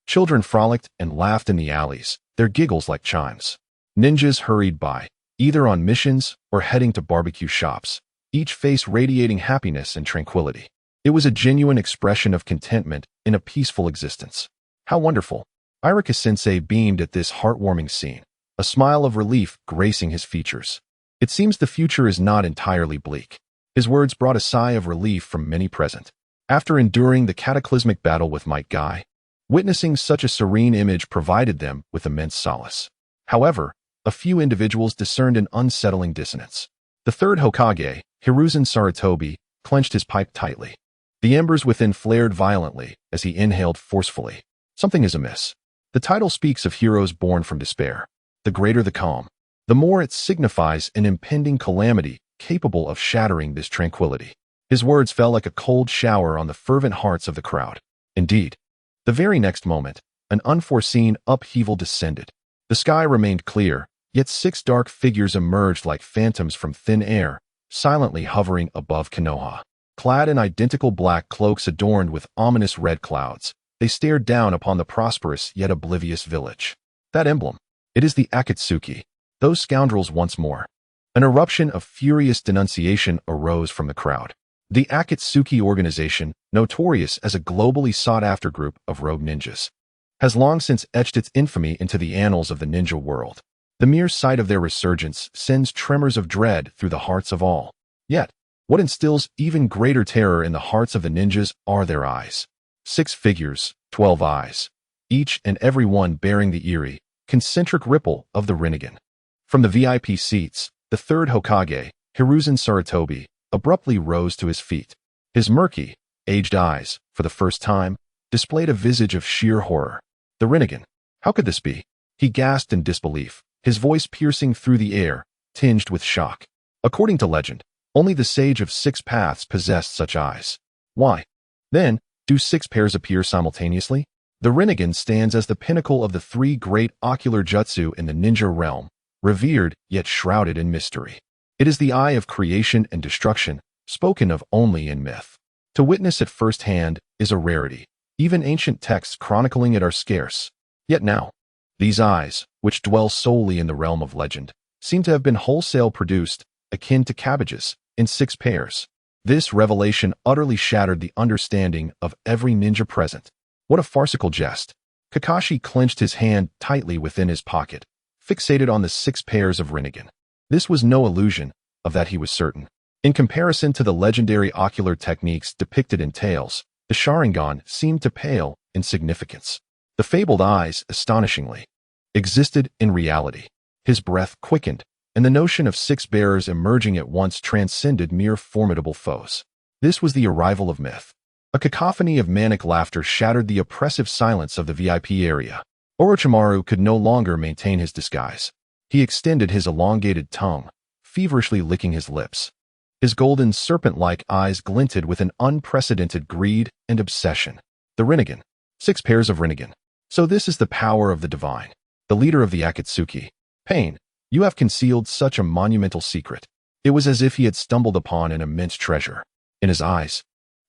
Children frolicked and laughed in the alleys, their giggles like chimes. Ninjas hurried by, either on missions or heading to barbecue shops, each face radiating happiness and tranquility. It was a genuine expression of contentment in a peaceful existence. How wonderful! Irika-sensei beamed at this heartwarming scene, a smile of relief gracing his features. It seems the future is not entirely bleak. His words brought a sigh of relief from many present. After enduring the cataclysmic battle with Yagai, witnessing such a serene image provided them with immense solace. However, a few individuals discerned an unsettling dissonance. The third Hokage, Hiruzen Sarutobi, clenched his pipe tightly. The embers within flared violently as he inhaled forcefully. Something is amiss. The title speaks of heroes born from despair. The greater the calm, the more it signifies an impending calamity capable of shattering this tranquility. His words fell like a cold shower on the fervent hearts of the crowd. Indeed, the very next moment, an unforeseen upheaval descended. The sky remained clear, yet 6 dark figures emerged like phantoms from thin air, silently hovering above Konoha. Clad in identical black cloaks adorned with ominous red clouds, they stared down upon the prosperous yet oblivious village. That emblem, it is the Akatsuki, those scoundrels once more. An eruption of furious denunciation arose from the crowd. The Akatsuki organization, notorious as a globally sought-after group of rogue ninjas, has long since etched its infamy into the annals of the ninja world. The mere sight of their resurgence sends tremors of dread through the hearts of all. Yet, what instills even greater terror in the hearts of the ninjas are their eyes. 6 figures, 12 eyes, each and every one bearing the eerie, concentric ripple of the Rinnegan. From the VIP seats, the third Hokage, Hiruzen Sarutobi, abruptly rose to his feet. His murky, aged eyes, for the first time, displayed a visage of sheer horror. The Rinnegan. How could this be? He gasped in disbelief, his voice piercing through the air, tinged with shock. According to legend, only the Sage of 6 Paths possessed such eyes. Why, then, do 6 pairs appear simultaneously? The Rinnegan stands as the pinnacle of the 3 great ocular jutsu in the ninja realm, revered yet shrouded in mystery. It is the eye of creation and destruction, spoken of only in myth. To witness it firsthand is a rarity. Even ancient texts chronicling it are scarce. Yet now, these eyes, which dwell solely in the realm of legend, seem to have been wholesale produced, akin to cabbages, in 6 pairs. This revelation utterly shattered the understanding of every ninja present. What a farcical jest. Kakashi clenched his hand tightly within his pocket, fixated on the 6 pairs of Rinnegan. This was no illusion, of that he was certain. In comparison to the legendary ocular techniques depicted in tales, the Sharingan seemed to pale in significance. The fabled eyes, astonishingly, existed in reality. His breath quickened, and the notion of 6 bearers emerging at once transcended mere formidable foes. This was the arrival of myth. A cacophony of manic laughter shattered the oppressive silence of the VIP area. Orochimaru could no longer maintain his disguise. He extended his elongated tongue, feverishly licking his lips. His golden serpent-like eyes glinted with an unprecedented greed and obsession. The Rinnegan. 6 pairs of Rinnegan. So this is the power of the divine, the leader of the Akatsuki. Pain, you have concealed such a monumental secret. It was as if he had stumbled upon an immense treasure. In his eyes,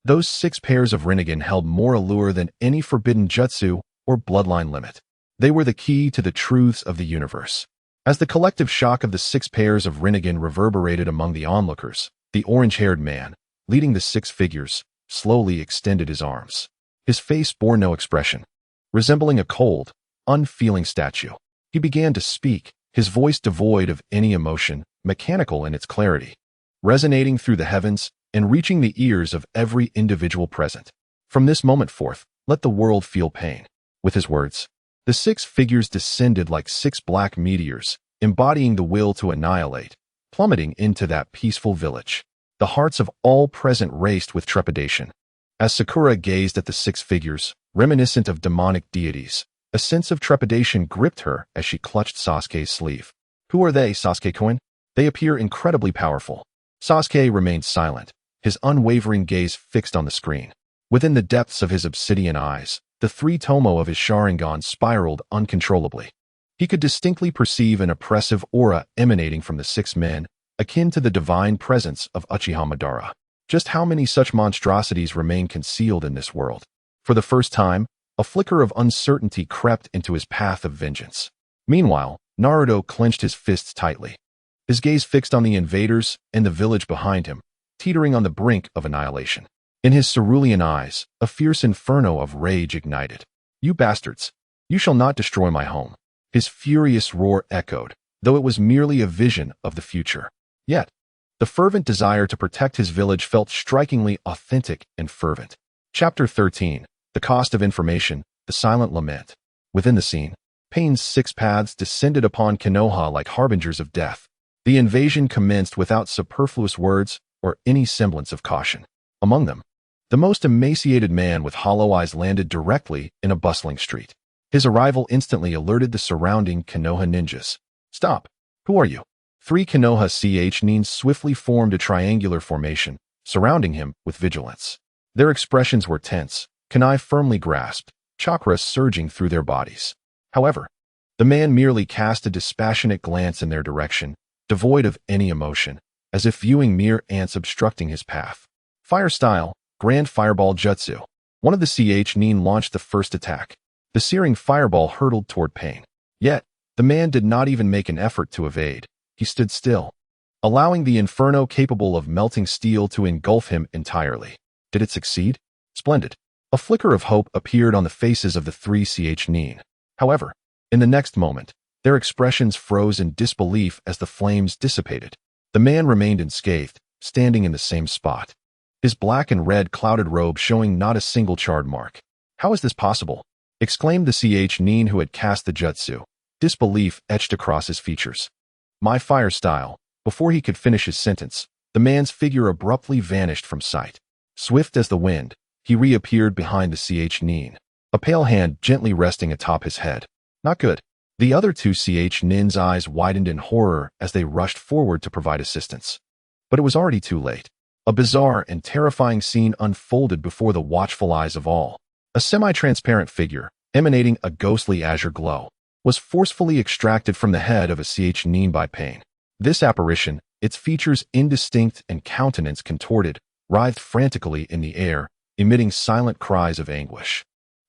those 6 pairs of Rinnegan held more allure than any forbidden jutsu or bloodline limit. They were the key to the truths of the universe. As the collective shock of the 6 pairs of Rinnegan reverberated among the onlookers, the orange-haired man, leading the 6 figures, slowly extended his arms. His face bore no expression. Resembling a cold, unfeeling statue, he began to speak, his voice devoid of any emotion, mechanical in its clarity, resonating through the heavens and reaching the ears of every individual present. From this moment forth, let the world feel pain. With his words, the 6 figures descended like 6 black meteors, embodying the will to annihilate, plummeting into that peaceful village. The hearts of all present raced with trepidation. As Sakura gazed at the 6 figures, reminiscent of demonic deities, a sense of trepidation gripped her as she clutched Sasuke's sleeve. Who are they, Sasuke-kun? They appear incredibly powerful. Sasuke remained silent, his unwavering gaze fixed on the screen. Within the depths of his obsidian eyes, the 3 tomo of his Sharingan spiraled uncontrollably. He could distinctly perceive an oppressive aura emanating from the 6 men, akin to the divine presence of Uchiha Madara. Just how many such monstrosities remain concealed in this world? For the first time, a flicker of uncertainty crept into his path of vengeance. Meanwhile, Naruto clenched his fists tightly, his gaze fixed on the invaders and the village behind him, teetering on the brink of annihilation. In his cerulean eyes, a fierce inferno of rage ignited. You bastards! You shall not destroy my home. His furious roar echoed, though it was merely a vision of the future. Yet, the fervent desire to protect his village felt strikingly authentic and fervent. Chapter 13. The Cost of Information, the Silent Lament. Within the scene, Pain's 6 paths descended upon Konoha like harbingers of death. The invasion commenced without superfluous words or any semblance of caution. Among them, the most emaciated man with hollow eyes landed directly in a bustling street. His arrival instantly alerted the surrounding Konoha ninjas. "Stop! Who are you?" 3 Konoha Chuunin swiftly formed a triangular formation, surrounding him with vigilance. Their expressions were tense, kunai firmly grasped, chakra surging through their bodies. However, the man merely cast a dispassionate glance in their direction, devoid of any emotion, as if viewing mere ants obstructing his path. Fire style, Grand Fireball Jutsu. One of the Chuunin launched the first attack. The searing fireball hurtled toward Pain. Yet, the man did not even make an effort to evade. He stood still, allowing the inferno capable of melting steel to engulf him entirely. Did it succeed? Splendid. A flicker of hope appeared on the faces of the 3 Chuunin. However, in the next moment, their expressions froze in disbelief as the flames dissipated. The man remained unscathed, standing in the same spot, his black and red clouded robe showing not a single charred mark. "How is this possible?" exclaimed the Chuunin who had cast the jutsu, disbelief etched across his features. "My fire style." Before he could finish his sentence, the man's figure abruptly vanished from sight. Swift as the wind, he reappeared behind the Chuunin, a pale hand gently resting atop his head. "Not good." The other 2 Chuunin's eyes widened in horror as they rushed forward to provide assistance. But it was already too late. A bizarre and terrifying scene unfolded before the watchful eyes of all. A semi-transparent figure, emanating a ghostly azure glow, was forcefully extracted from the head of a Chuunin by Pain. This apparition, its features indistinct and countenance contorted, writhed frantically in the air, emitting silent cries of anguish.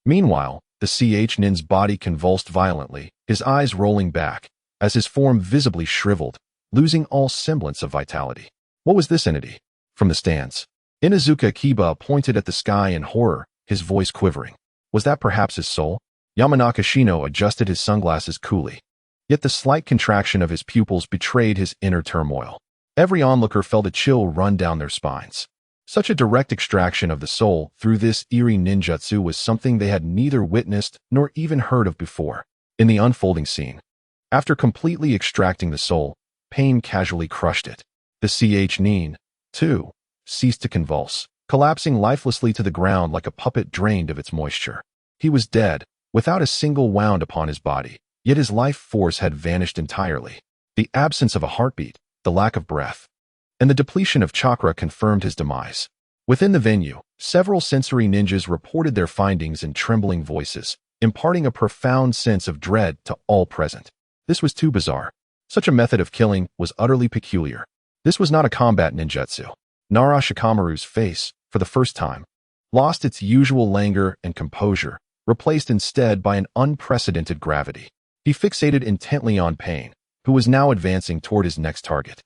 Meanwhile, the Chuunin's body convulsed violently, his eyes rolling back, as his form visibly shriveled, losing all semblance of vitality. What was this entity? From the stands, Inuzuka Kiba pointed at the sky in horror, his voice quivering. Was that perhaps his soul? Yamanaka Shino adjusted his sunglasses coolly. Yet the slight contraction of his pupils betrayed his inner turmoil. Every onlooker felt a chill run down their spines. Such a direct extraction of the soul through this eerie ninjutsu was something they had neither witnessed nor even heard of before. In the unfolding scene, after completely extracting the soul, Pain casually crushed it. The Chuunin, too, ceased to convulse, collapsing lifelessly to the ground like a puppet drained of its moisture. He was dead, without a single wound upon his body, yet his life force had vanished entirely. The absence of a heartbeat, the lack of breath, and the depletion of chakra confirmed his demise. Within the venue, several sensory ninjas reported their findings in trembling voices, imparting a profound sense of dread to all present. This was too bizarre. Such a method of killing was utterly peculiar. This was not a combat ninjutsu. Nara Shikamaru's face, for the first time, lost its usual languor and composure, replaced instead by an unprecedented gravity. He fixated intently on Pain, who was now advancing toward his next target.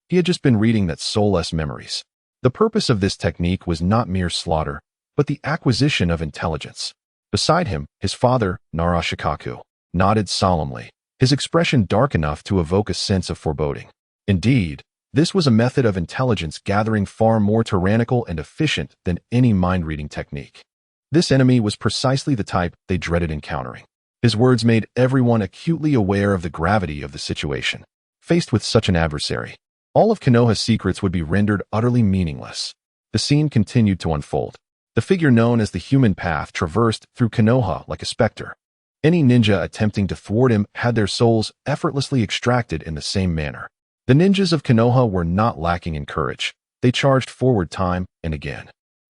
He had just been reading that soulless memories. The purpose of this technique was not mere slaughter, but the acquisition of intelligence. Beside him, his father, Nara Shikaku, nodded solemnly, his expression dark enough to evoke a sense of foreboding. Indeed, this was a method of intelligence gathering far more tyrannical and efficient than any mind-reading technique. This enemy was precisely the type they dreaded encountering. His words made everyone acutely aware of the gravity of the situation. Faced with such an adversary, all of Konoha's secrets would be rendered utterly meaningless. The scene continued to unfold. The figure known as the Human Path traversed through Konoha like a specter. Any ninja attempting to thwart him had their souls effortlessly extracted in the same manner. The ninjas of Konoha were not lacking in courage. They charged forward time and again,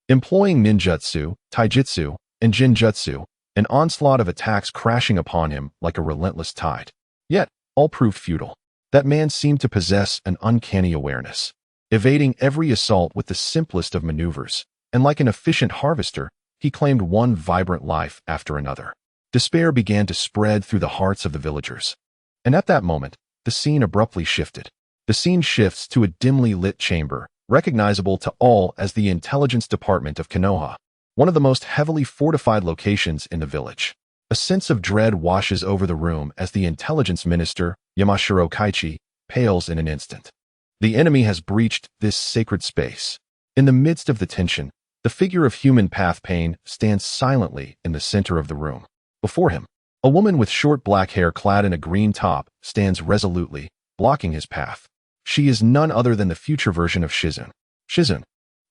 employing ninjutsu, taijutsu, and jinjutsu, an onslaught of attacks crashing upon him like a relentless tide. Yet, all proved futile. That man seemed to possess an uncanny awareness, evading every assault with the simplest of maneuvers, and like an efficient harvester, he claimed one vibrant life after another. Despair began to spread through the hearts of the villagers. And at that moment, the scene abruptly shifted. The scene shifts to a dimly lit chamber, recognizable to all as the intelligence department of Konoha, one of the most heavily fortified locations in the village. A sense of dread washes over the room as the intelligence minister, Yamashiro Kaichi, pales in an instant. The enemy has breached this sacred space. In the midst of the tension, The figure of human path Pain stands silently in the center of the room. Before him, a woman with short black hair clad in a green top stands resolutely, blocking his path. She is none other than the future version of Shizune. Shizune!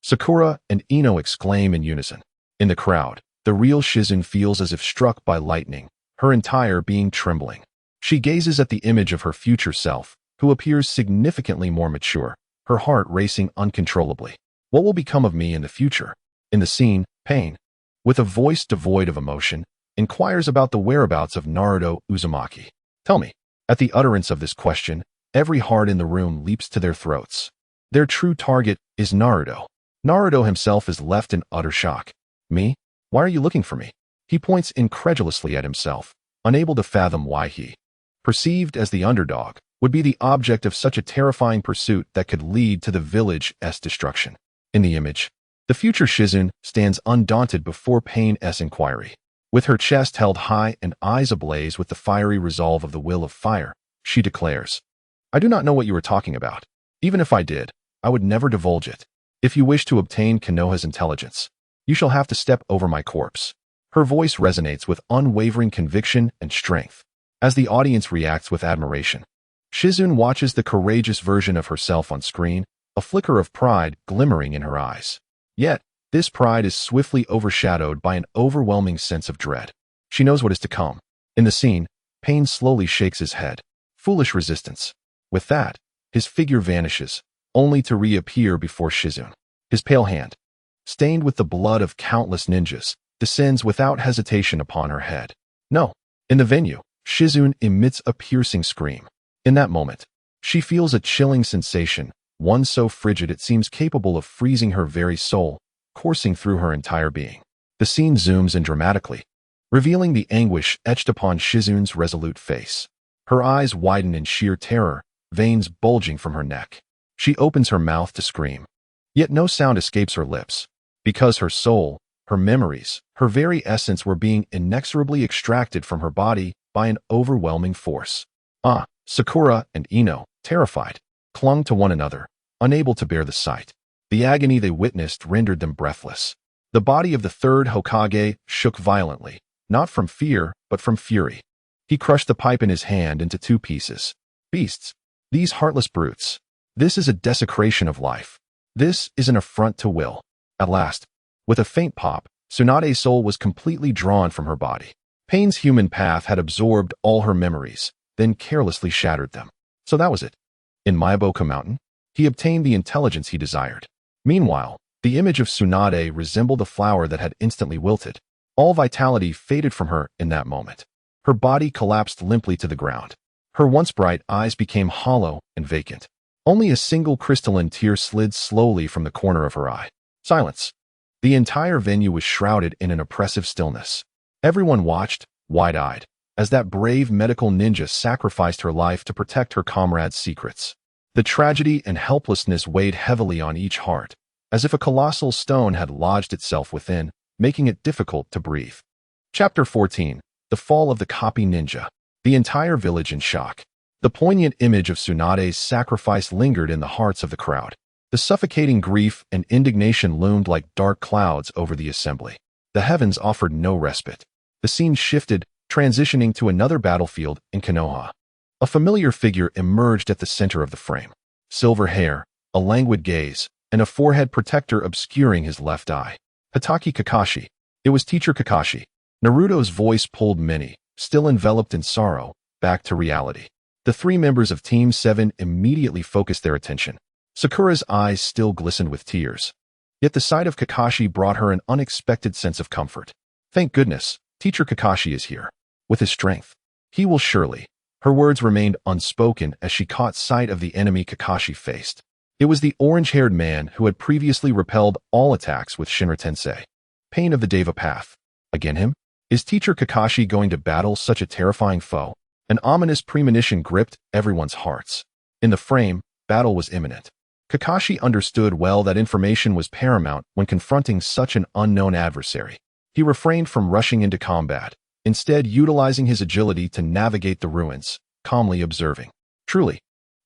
Sakura and Ino exclaim in unison. In the crowd, the real Shizune feels as if struck by lightning, her entire being trembling. She gazes at the image of her future self, who appears significantly more mature, her heart racing uncontrollably. What will become of me in the future? In the scene, Pain, with a voice devoid of emotion, inquires about the whereabouts of Naruto Uzumaki. Tell me. At the utterance of this question, every heart in the room leaps to their throats. Their true target is Naruto. Naruto himself is left in utter shock. Me? Why are you looking for me? He points incredulously at himself, unable to fathom why he, perceived as the underdog, would be the object of such a terrifying pursuit that could lead to the village's destruction. In the image, the future Shizune stands undaunted before Pain's inquiry. With her chest held high and eyes ablaze with the fiery resolve of the will of fire, she declares, I do not know what you are talking about. Even if I did, I would never divulge it. If you wish to obtain Konoha's intelligence, you shall have to step over my corpse. Her voice resonates with unwavering conviction and strength. As the audience reacts with admiration, Shizune watches the courageous version of herself on screen, a flicker of pride glimmering in her eyes. Yet, this pride is swiftly overshadowed by an overwhelming sense of dread. She knows what is to come. In the scene, Pain slowly shakes his head. Foolish resistance. With that, his figure vanishes, only to reappear before Shizune. His pale hand, stained with the blood of countless ninjas, descends without hesitation upon her head. No. In the venue, Shizune emits a piercing scream. In that moment, she feels a chilling sensation, one so frigid it seems capable of freezing her very soul, coursing through her entire being. The scene zooms in dramatically, revealing the anguish etched upon Shizune's resolute face. Her eyes widen in sheer terror, veins bulging from her neck. She opens her mouth to scream. Yet no sound escapes her lips, because her soul, her memories, her very essence were being inexorably extracted from her body by an overwhelming force. Sakura and Ino, terrified, clung to one another, unable to bear the sight. The agony they witnessed rendered them breathless. The body of the third Hokage shook violently, not from fear, but from fury. He crushed the pipe in his hand into two pieces. Beasts. These heartless brutes. This is a desecration of life. This is an affront to will. At last, with a faint pop, Tsunade's soul was completely drawn from her body. Pain's human path had absorbed all her memories, then carelessly shattered them. So that was it. In Myaboka Mountain, he obtained the intelligence he desired. Meanwhile, the image of Tsunade resembled a flower that had instantly wilted. All vitality faded from her in that moment. Her body collapsed limply to the ground. Her once bright eyes became hollow and vacant. Only a single crystalline tear slid slowly from the corner of her eye. Silence. The entire venue was shrouded in an oppressive stillness. Everyone watched, wide-eyed, as that brave medical ninja sacrificed her life to protect her comrade's secrets. The tragedy and helplessness weighed heavily on each heart, as if a colossal stone had lodged itself within, making it difficult to breathe. Chapter 14. The Fall of the Copy Ninja. The entire village in shock. The poignant image of Tsunade's sacrifice lingered in the hearts of the crowd. The suffocating grief and indignation loomed like dark clouds over the assembly. The heavens offered no respite. The scene shifted, transitioning to another battlefield in Konoha. A familiar figure emerged at the center of the frame. Silver hair, a languid gaze, and a forehead protector obscuring his left eye. Hatake Kakashi. It was Teacher Kakashi. Naruto's voice pulled many, still enveloped in sorrow, back to reality. The three members of Team 7 immediately focused their attention. Sakura's eyes still glistened with tears. Yet the sight of Kakashi brought her an unexpected sense of comfort. Thank goodness, Teacher Kakashi is here. With his strength, he will surely. Her words remained unspoken as she caught sight of the enemy Kakashi faced. It was the orange-haired man who had previously repelled all attacks with Shinra Tensei. Pain of the Deva Path. Again him? Is Teacher Kakashi going to battle such a terrifying foe? An ominous premonition gripped everyone's hearts. In the frame, battle was imminent. Kakashi understood well that information was paramount when confronting such an unknown adversary. He refrained from rushing into combat, instead utilizing his agility to navigate the ruins, calmly observing. Truly,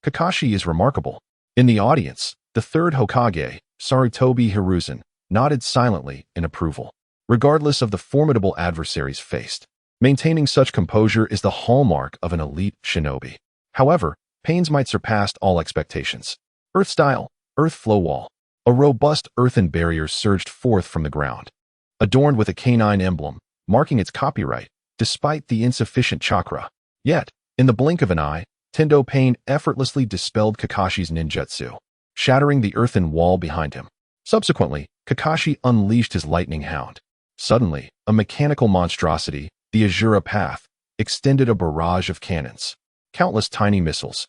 Kakashi is remarkable. In the audience, the third Hokage, Sarutobi Hiruzen, nodded silently in approval, regardless of the formidable adversaries faced. Maintaining such composure is the hallmark of an elite shinobi. However, Pain's might surpassed all expectations. Earth style, earth flow wall. A robust earthen barrier surged forth from the ground, adorned with a canine emblem, marking its copyright, despite the insufficient chakra. Yet, in the blink of an eye, Tendo Pain effortlessly dispelled Kakashi's ninjutsu, shattering the earthen wall behind him. Subsequently, Kakashi unleashed his lightning hound. Suddenly, a mechanical monstrosity, the Azura Path, extended a barrage of cannons. Countless tiny missiles,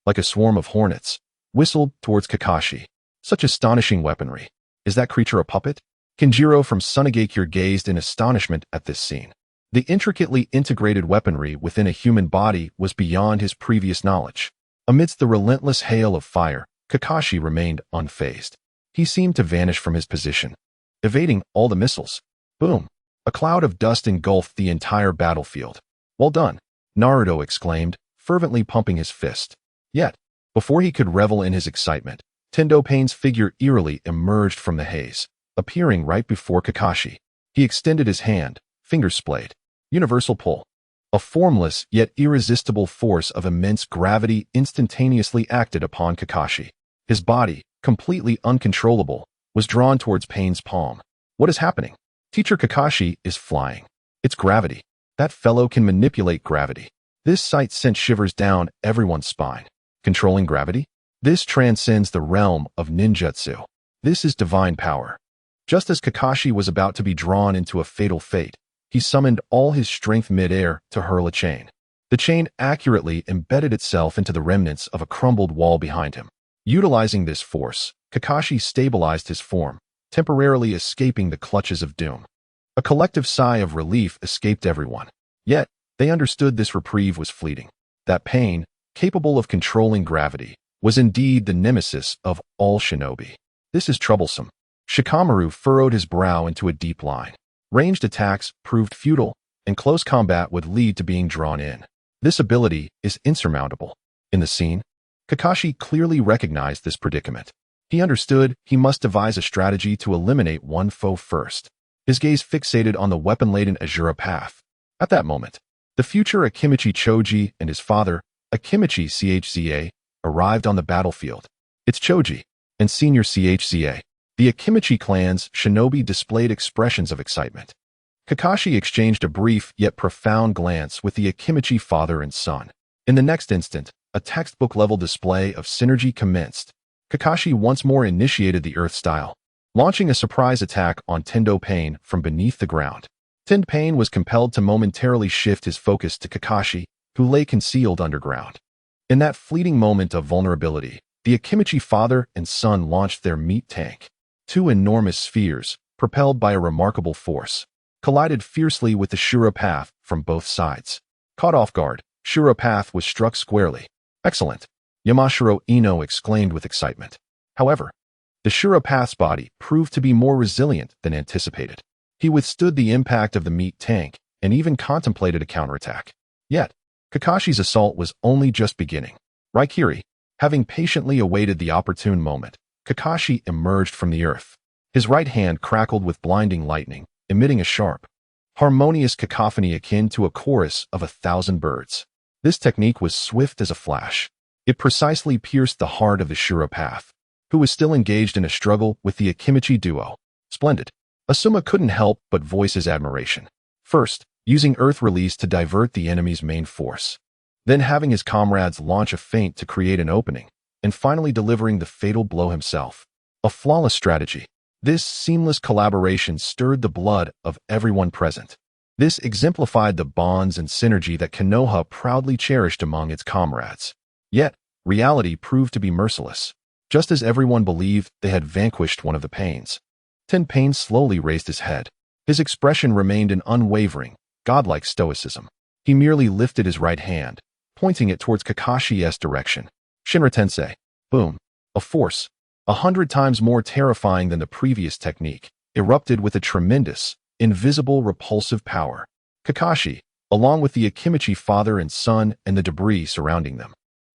like a swarm of hornets, whistled towards Kakashi. Such astonishing weaponry. Is that creature a puppet? Kinjiro from Sunagakure gazed in astonishment at this scene. The intricately integrated weaponry within a human body was beyond his previous knowledge. Amidst the relentless hail of fire, Kakashi remained unfazed. He seemed to vanish from his position, evading all the missiles. Boom! A cloud of dust engulfed the entire battlefield. Well done, Naruto exclaimed, fervently pumping his fist. Yet, before he could revel in his excitement, Tendo Pain's figure eerily emerged from the haze, appearing right before Kakashi. He extended his hand, fingers splayed. Universal pull. A formless yet irresistible force of immense gravity instantaneously acted upon Kakashi. His body, completely uncontrollable, was drawn towards Pain's palm. What is happening? Teacher Kakashi is flying. It's gravity. That fellow can manipulate gravity. This sight sent shivers down everyone's spine. Controlling gravity? This transcends the realm of ninjutsu. This is divine power. Just as Kakashi was about to be drawn into a fatal fate, he summoned all his strength mid-air to hurl a chain. The chain accurately embedded itself into the remnants of a crumbled wall behind him. Utilizing this force, Kakashi stabilized his form, temporarily escaping the clutches of doom. A collective sigh of relief escaped everyone. Yet, they understood this reprieve was fleeting. That Pain, capable of controlling gravity, was indeed the nemesis of all shinobi. This is troublesome. Shikamaru furrowed his brow into a deep line. Ranged attacks proved futile, and close combat would lead to being drawn in. This ability is insurmountable. In the scene, Kakashi clearly recognized this predicament. He understood he must devise a strategy to eliminate one foe first. His gaze fixated on the weapon-laden Azura Path. At that moment, the future Akimichi Choji and his father, Akimichi Chza, arrived on the battlefield. It's Choji and Senior Chza. The Akimichi clan's shinobi displayed expressions of excitement. Kakashi exchanged a brief yet profound glance with the Akimichi father and son. In the next instant, a textbook-level display of synergy commenced. Kakashi once more initiated the Earth style, launching a surprise attack on Tendo Pain from beneath the ground. Tendo Pain was compelled to momentarily shift his focus to Kakashi, who lay concealed underground. In that fleeting moment of vulnerability, the Akimichi father and son launched their meat tank. Two enormous spheres, propelled by a remarkable force, collided fiercely with the Shura Path from both sides. Caught off guard, Shura Path was struck squarely. Excellent, Yamashiro Ino exclaimed with excitement. However, the Shura Path's body proved to be more resilient than anticipated. He withstood the impact of the meat tank and even contemplated a counterattack. Yet, Kakashi's assault was only just beginning. Raikage, having patiently awaited the opportune moment, Kakashi emerged from the earth. His right hand crackled with blinding lightning, emitting a sharp, harmonious cacophony akin to a chorus of 1,000 birds. This technique was swift as a flash. It precisely pierced the heart of the Shura Path, who was still engaged in a struggle with the Akimichi duo. Splendid. Asuma couldn't help but voice his admiration. First, using Earth Release to divert the enemy's main force. Then having his comrades launch a feint to create an opening, and finally delivering the fatal blow himself. A flawless strategy. This seamless collaboration stirred the blood of everyone present. This exemplified the bonds and synergy that Konoha proudly cherished among its comrades. Yet, reality proved to be merciless. Just as everyone believed they had vanquished one of the Pains, Tendo Pain slowly raised his head. His expression remained an unwavering, godlike stoicism. He merely lifted his right hand, pointing it towards Kakashi's direction. Shinra Tensei. Boom. A force, 100 times more terrifying than the previous technique, erupted with a tremendous, invisible, repulsive power. Kakashi, along with the Akimichi father and son and the debris surrounding them,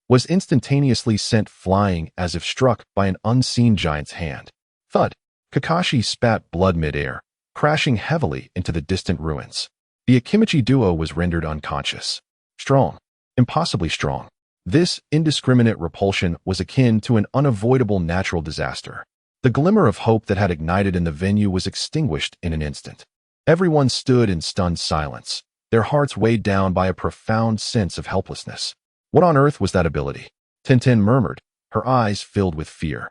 was instantaneously sent flying as if struck by an unseen giant's hand. Thud. Kakashi spat blood mid-air, crashing heavily into the distant ruins. The Akimichi duo was rendered unconscious. Strong. Impossibly strong. This indiscriminate repulsion was akin to an unavoidable natural disaster. The glimmer of hope that had ignited in the venue was extinguished in an instant. Everyone stood in stunned silence, their hearts weighed down by a profound sense of helplessness. What on earth was that ability? Tintin murmured, her eyes filled with fear.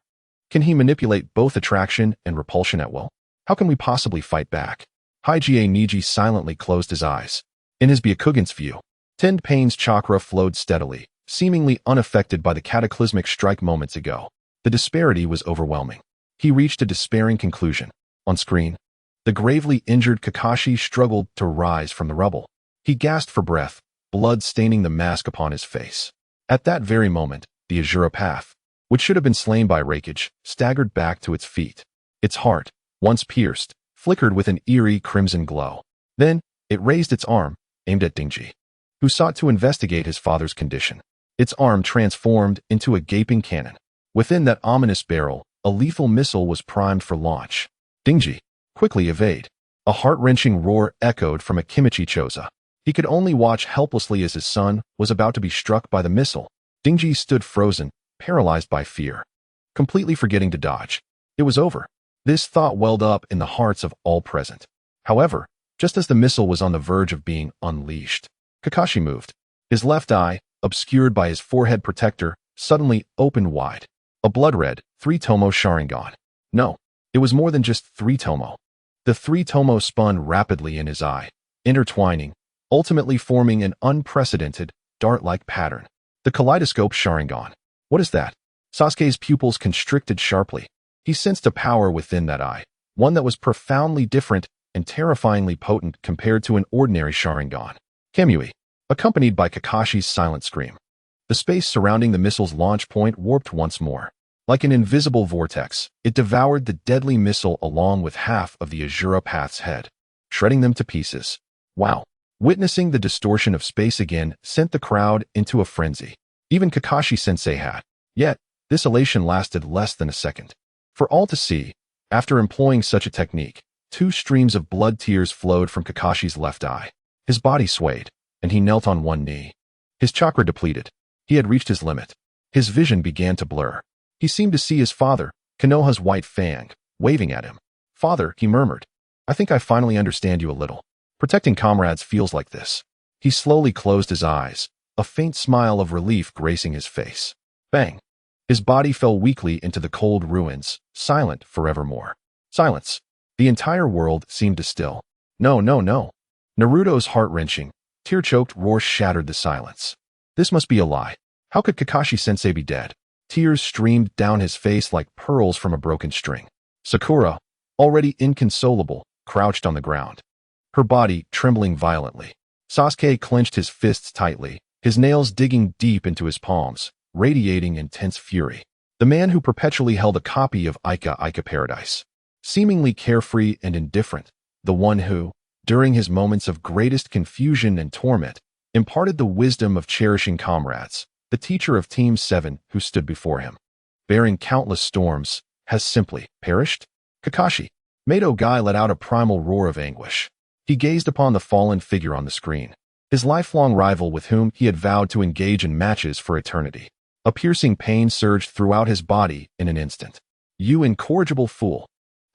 Can he manipulate both attraction and repulsion at will? How can we possibly fight back? Hige Niji silently closed his eyes. In his Byakugan's view, Ten Pain's chakra flowed steadily, seemingly unaffected by the cataclysmic strike moments ago. The disparity was overwhelming. He reached a despairing conclusion. On screen, the gravely injured Kakashi struggled to rise from the rubble. He gasped for breath, blood staining the mask upon his face. At that very moment, the Azura Path, which should have been slain by Raikage, staggered back to its feet. Its heart, once pierced, flickered with an eerie crimson glow. Then, it raised its arm, aimed at Dingji, who sought to investigate his father's condition. Its arm transformed into a gaping cannon. Within that ominous barrel, a lethal missile was primed for launch. Dingji, quickly evade. A heart-wrenching roar echoed from Akimichi Choza. He could only watch helplessly as his son was about to be struck by the missile. Dingji stood frozen, paralyzed by fear, completely forgetting to dodge. It was over. This thought welled up in the hearts of all present. However, just as the missile was on the verge of being unleashed, Kakashi moved. His left eye, obscured by his forehead protector, suddenly opened wide. A blood-red, three-tomo Sharingan. No, it was more than just three-tomo. The three-tomo spun rapidly in his eye, intertwining, ultimately forming an unprecedented, dart-like pattern. The kaleidoscope Sharingan. What is that? Sasuke's pupils constricted sharply. He sensed a power within that eye, one that was profoundly different and terrifyingly potent compared to an ordinary Sharingan. Kamui, accompanied by Kakashi's silent scream. The space surrounding the missile's launch point warped once more. Like an invisible vortex, it devoured the deadly missile along with half of the Azura Path's head, shredding them to pieces. Wow. Witnessing the distortion of space again sent the crowd into a frenzy. Even Kakashi-sensei had. Yet, this elation lasted less than a second. For all to see, after employing such a technique, two streams of blood tears flowed from Kakashi's left eye. His body swayed, and he knelt on one knee. His chakra depleted. He had reached his limit. His vision began to blur. He seemed to see his father, Konoha's white fang, waving at him. Father, he murmured. I think I finally understand you a little. Protecting comrades feels like this. He slowly closed his eyes, a faint smile of relief gracing his face. Bang. His body fell weakly into the cold ruins, silent forevermore. Silence. The entire world seemed to still. No, no, no. Naruto's heart-wrenching, tear-choked roar shattered the silence. This must be a lie. How could Kakashi-sensei be dead? Tears streamed down his face like pearls from a broken string. Sakura, already inconsolable, crouched on the ground, her body trembling violently. Sasuke clenched his fists tightly, his nails digging deep into his palms, radiating intense fury. The man who perpetually held a copy of Ika Paradise. Seemingly carefree and indifferent, the one who, during his moments of greatest confusion and torment, imparted the wisdom of cherishing comrades. The teacher of Team 7 who stood before him, bearing countless storms, has simply perished? Kakashi. Mato Gai let out a primal roar of anguish. He gazed upon the fallen figure on the screen, his lifelong rival with whom he had vowed to engage in matches for eternity. A piercing pain surged throughout his body in an instant. You incorrigible fool.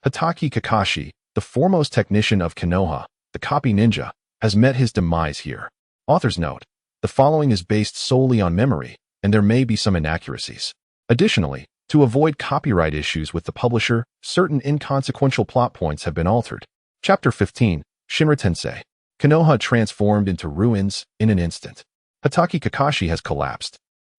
Hatake Kakashi, the foremost technician of Konoha, the copy ninja, has met his demise here. Author's note. The following is based solely on memory, and there may be some inaccuracies. Additionally, to avoid copyright issues with the publisher, certain inconsequential plot points have been altered. Chapter 15, Shinra Tensei. Konoha transformed into ruins in an instant. Hatake Kakashi has collapsed.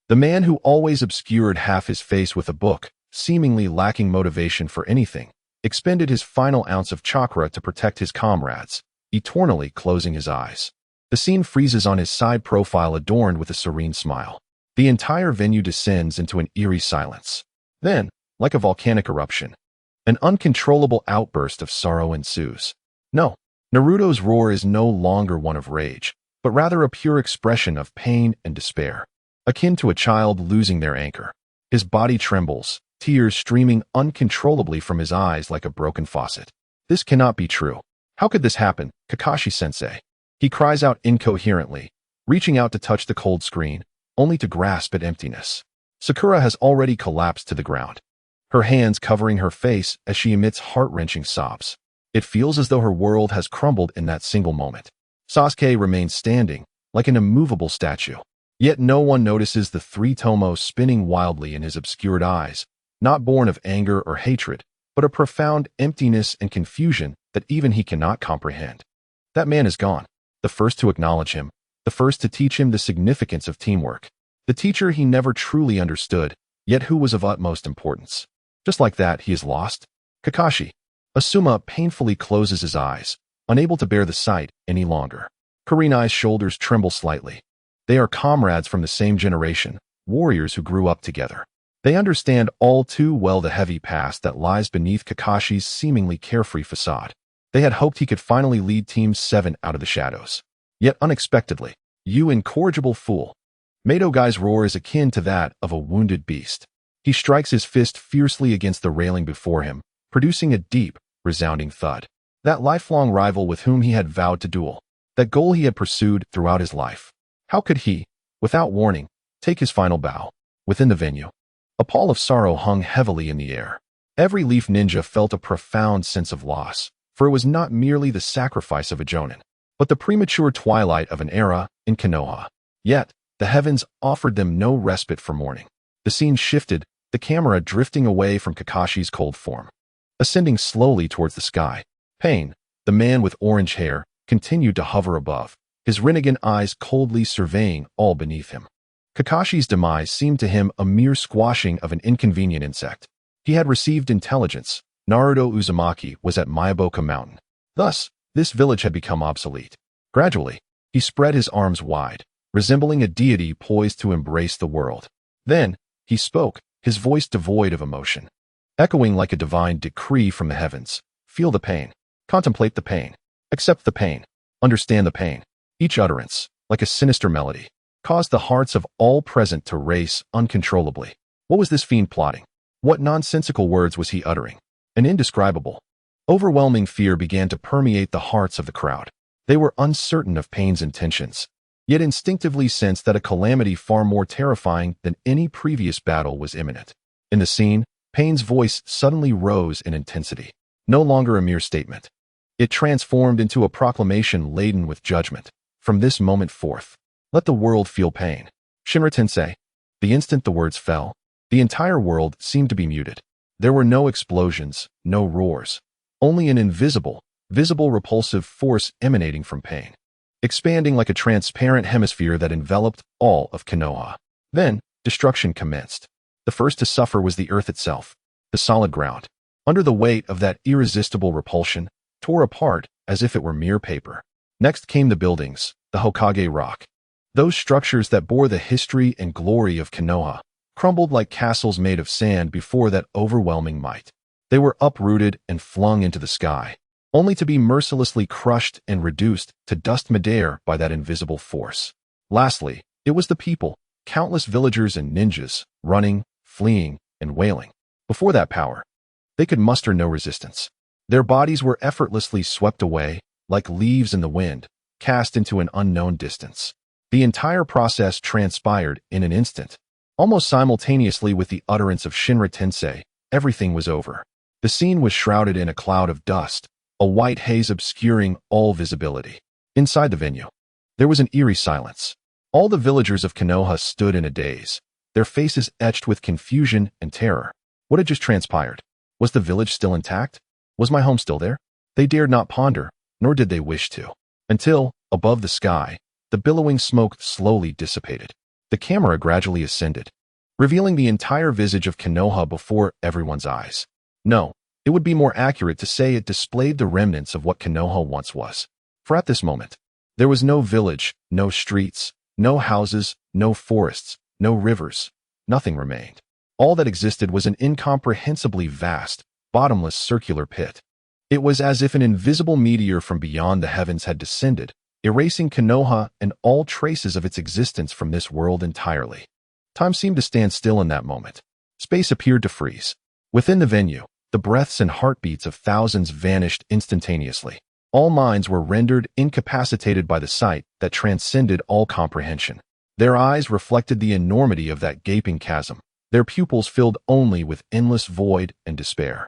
The man who always obscured half his face with a book, seemingly lacking motivation for anything, expended his final ounce of chakra to protect his comrades, eternally closing his eyes. The scene freezes on his side profile adorned with a serene smile. The entire venue descends into an eerie silence. Then, like a volcanic eruption, an uncontrollable outburst of sorrow ensues. No, Naruto's roar is no longer one of rage, but rather a pure expression of pain and despair, akin to a child losing their anchor. His body trembles, tears streaming uncontrollably from his eyes like a broken faucet. This cannot be true. How could this happen, Kakashi-sensei? He cries out incoherently, reaching out to touch the cold screen, only to grasp at emptiness. Sakura has already collapsed to the ground, her hands covering her face as she emits heart-wrenching sobs. It feels as though her world has crumbled in that single moment. Sasuke remains standing, like an immovable statue. Yet no one notices the three tomos spinning wildly in his obscured eyes, not born of anger or hatred, but a profound emptiness and confusion that even he cannot comprehend. That man is gone, the first to acknowledge him, the first to teach him the significance of teamwork, the teacher he never truly understood, yet who was of utmost importance. Just like that, he is lost. Kakashi. Asuma painfully closes his eyes, unable to bear the sight any longer. Kurenai's shoulders tremble slightly. They are comrades from the same generation, warriors who grew up together. They understand all too well the heavy past that lies beneath Kakashi's seemingly carefree facade. They had hoped he could finally lead Team 7 out of the shadows. Yet unexpectedly, you incorrigible fool. Madogai's roar is akin to that of a wounded beast. He strikes his fist fiercely against the railing before him, producing a deep, resounding thud. That lifelong rival with whom he had vowed to duel, that goal he had pursued throughout his life. How could he, without warning, take his final bow? Within the venue, a pall of sorrow hung heavily in the air. Every Leaf Ninja felt a profound sense of loss, for it was not merely the sacrifice of a Jonin, but the premature twilight of an era in Konoha. Yet, the heavens offered them no respite for mourning. The scene shifted, the camera drifting away from Kakashi's cold form. Ascending slowly towards the sky, Pain, the man with orange hair, continued to hover above, his Rinnegan eyes coldly surveying all beneath him. Kakashi's demise seemed to him a mere squashing of an inconvenient insect. He had received intelligence. Naruto Uzumaki was at Myaboka Mountain. Thus, this village had become obsolete. Gradually, he spread his arms wide, resembling a deity poised to embrace the world. Then, he spoke, his voice devoid of emotion. Echoing like a divine decree from the heavens. Feel the pain. Contemplate the pain. Accept the pain. Understand the pain. Each utterance, like a sinister melody, caused the hearts of all present to race uncontrollably. What was this fiend plotting? What nonsensical words was he uttering? An indescribable, overwhelming fear began to permeate the hearts of the crowd. They were uncertain of Pain's intentions, yet instinctively sensed that a calamity far more terrifying than any previous battle was imminent. In the scene, Pain's voice suddenly rose in intensity. No longer a mere statement. It transformed into a proclamation laden with judgment. From this moment forth, let the world feel pain. Shinra Tensei. The instant the words fell, the entire world seemed to be muted. There were no explosions, no roars, only an invisible, visible repulsive force emanating from Pain, expanding like a transparent hemisphere that enveloped all of Konoha. Then, destruction commenced. The first to suffer was the earth itself, the solid ground. Under the weight of that irresistible repulsion, tore apart as if it were mere paper. Next came the buildings, the Hokage Rock. Those structures that bore the history and glory of Konoha crumbled like castles made of sand before that overwhelming might. They were uprooted and flung into the sky, only to be mercilessly crushed and reduced to dust midair by that invisible force. Lastly, it was the people, countless villagers and ninjas, running, fleeing, and wailing. Before that power, they could muster no resistance. Their bodies were effortlessly swept away, like leaves in the wind, cast into an unknown distance. The entire process transpired in an instant. Almost simultaneously with the utterance of Shinra Tensei, everything was over. The scene was shrouded in a cloud of dust, a white haze obscuring all visibility. Inside the venue, there was an eerie silence. All the villagers of Konoha stood in a daze, their faces etched with confusion and terror. What had just transpired? Was the village still intact? Was my home still there? They dared not ponder, nor did they wish to. Until, above the sky, the billowing smoke slowly dissipated. The camera gradually ascended, revealing the entire visage of Konoha before everyone's eyes. No, it would be more accurate to say it displayed the remnants of what Konoha once was. For at this moment, there was no village, no streets, no houses, no forests, no rivers. Nothing remained. All that existed was an incomprehensibly vast, bottomless circular pit. It was as if an invisible meteor from beyond the heavens had descended, erasing Konoha and all traces of its existence from this world entirely. Time seemed to stand still in that moment. Space appeared to freeze. Within the venue, the breaths and heartbeats of thousands vanished instantaneously. All minds were rendered incapacitated by the sight that transcended all comprehension. Their eyes reflected the enormity of that gaping chasm, their pupils filled only with endless void and despair.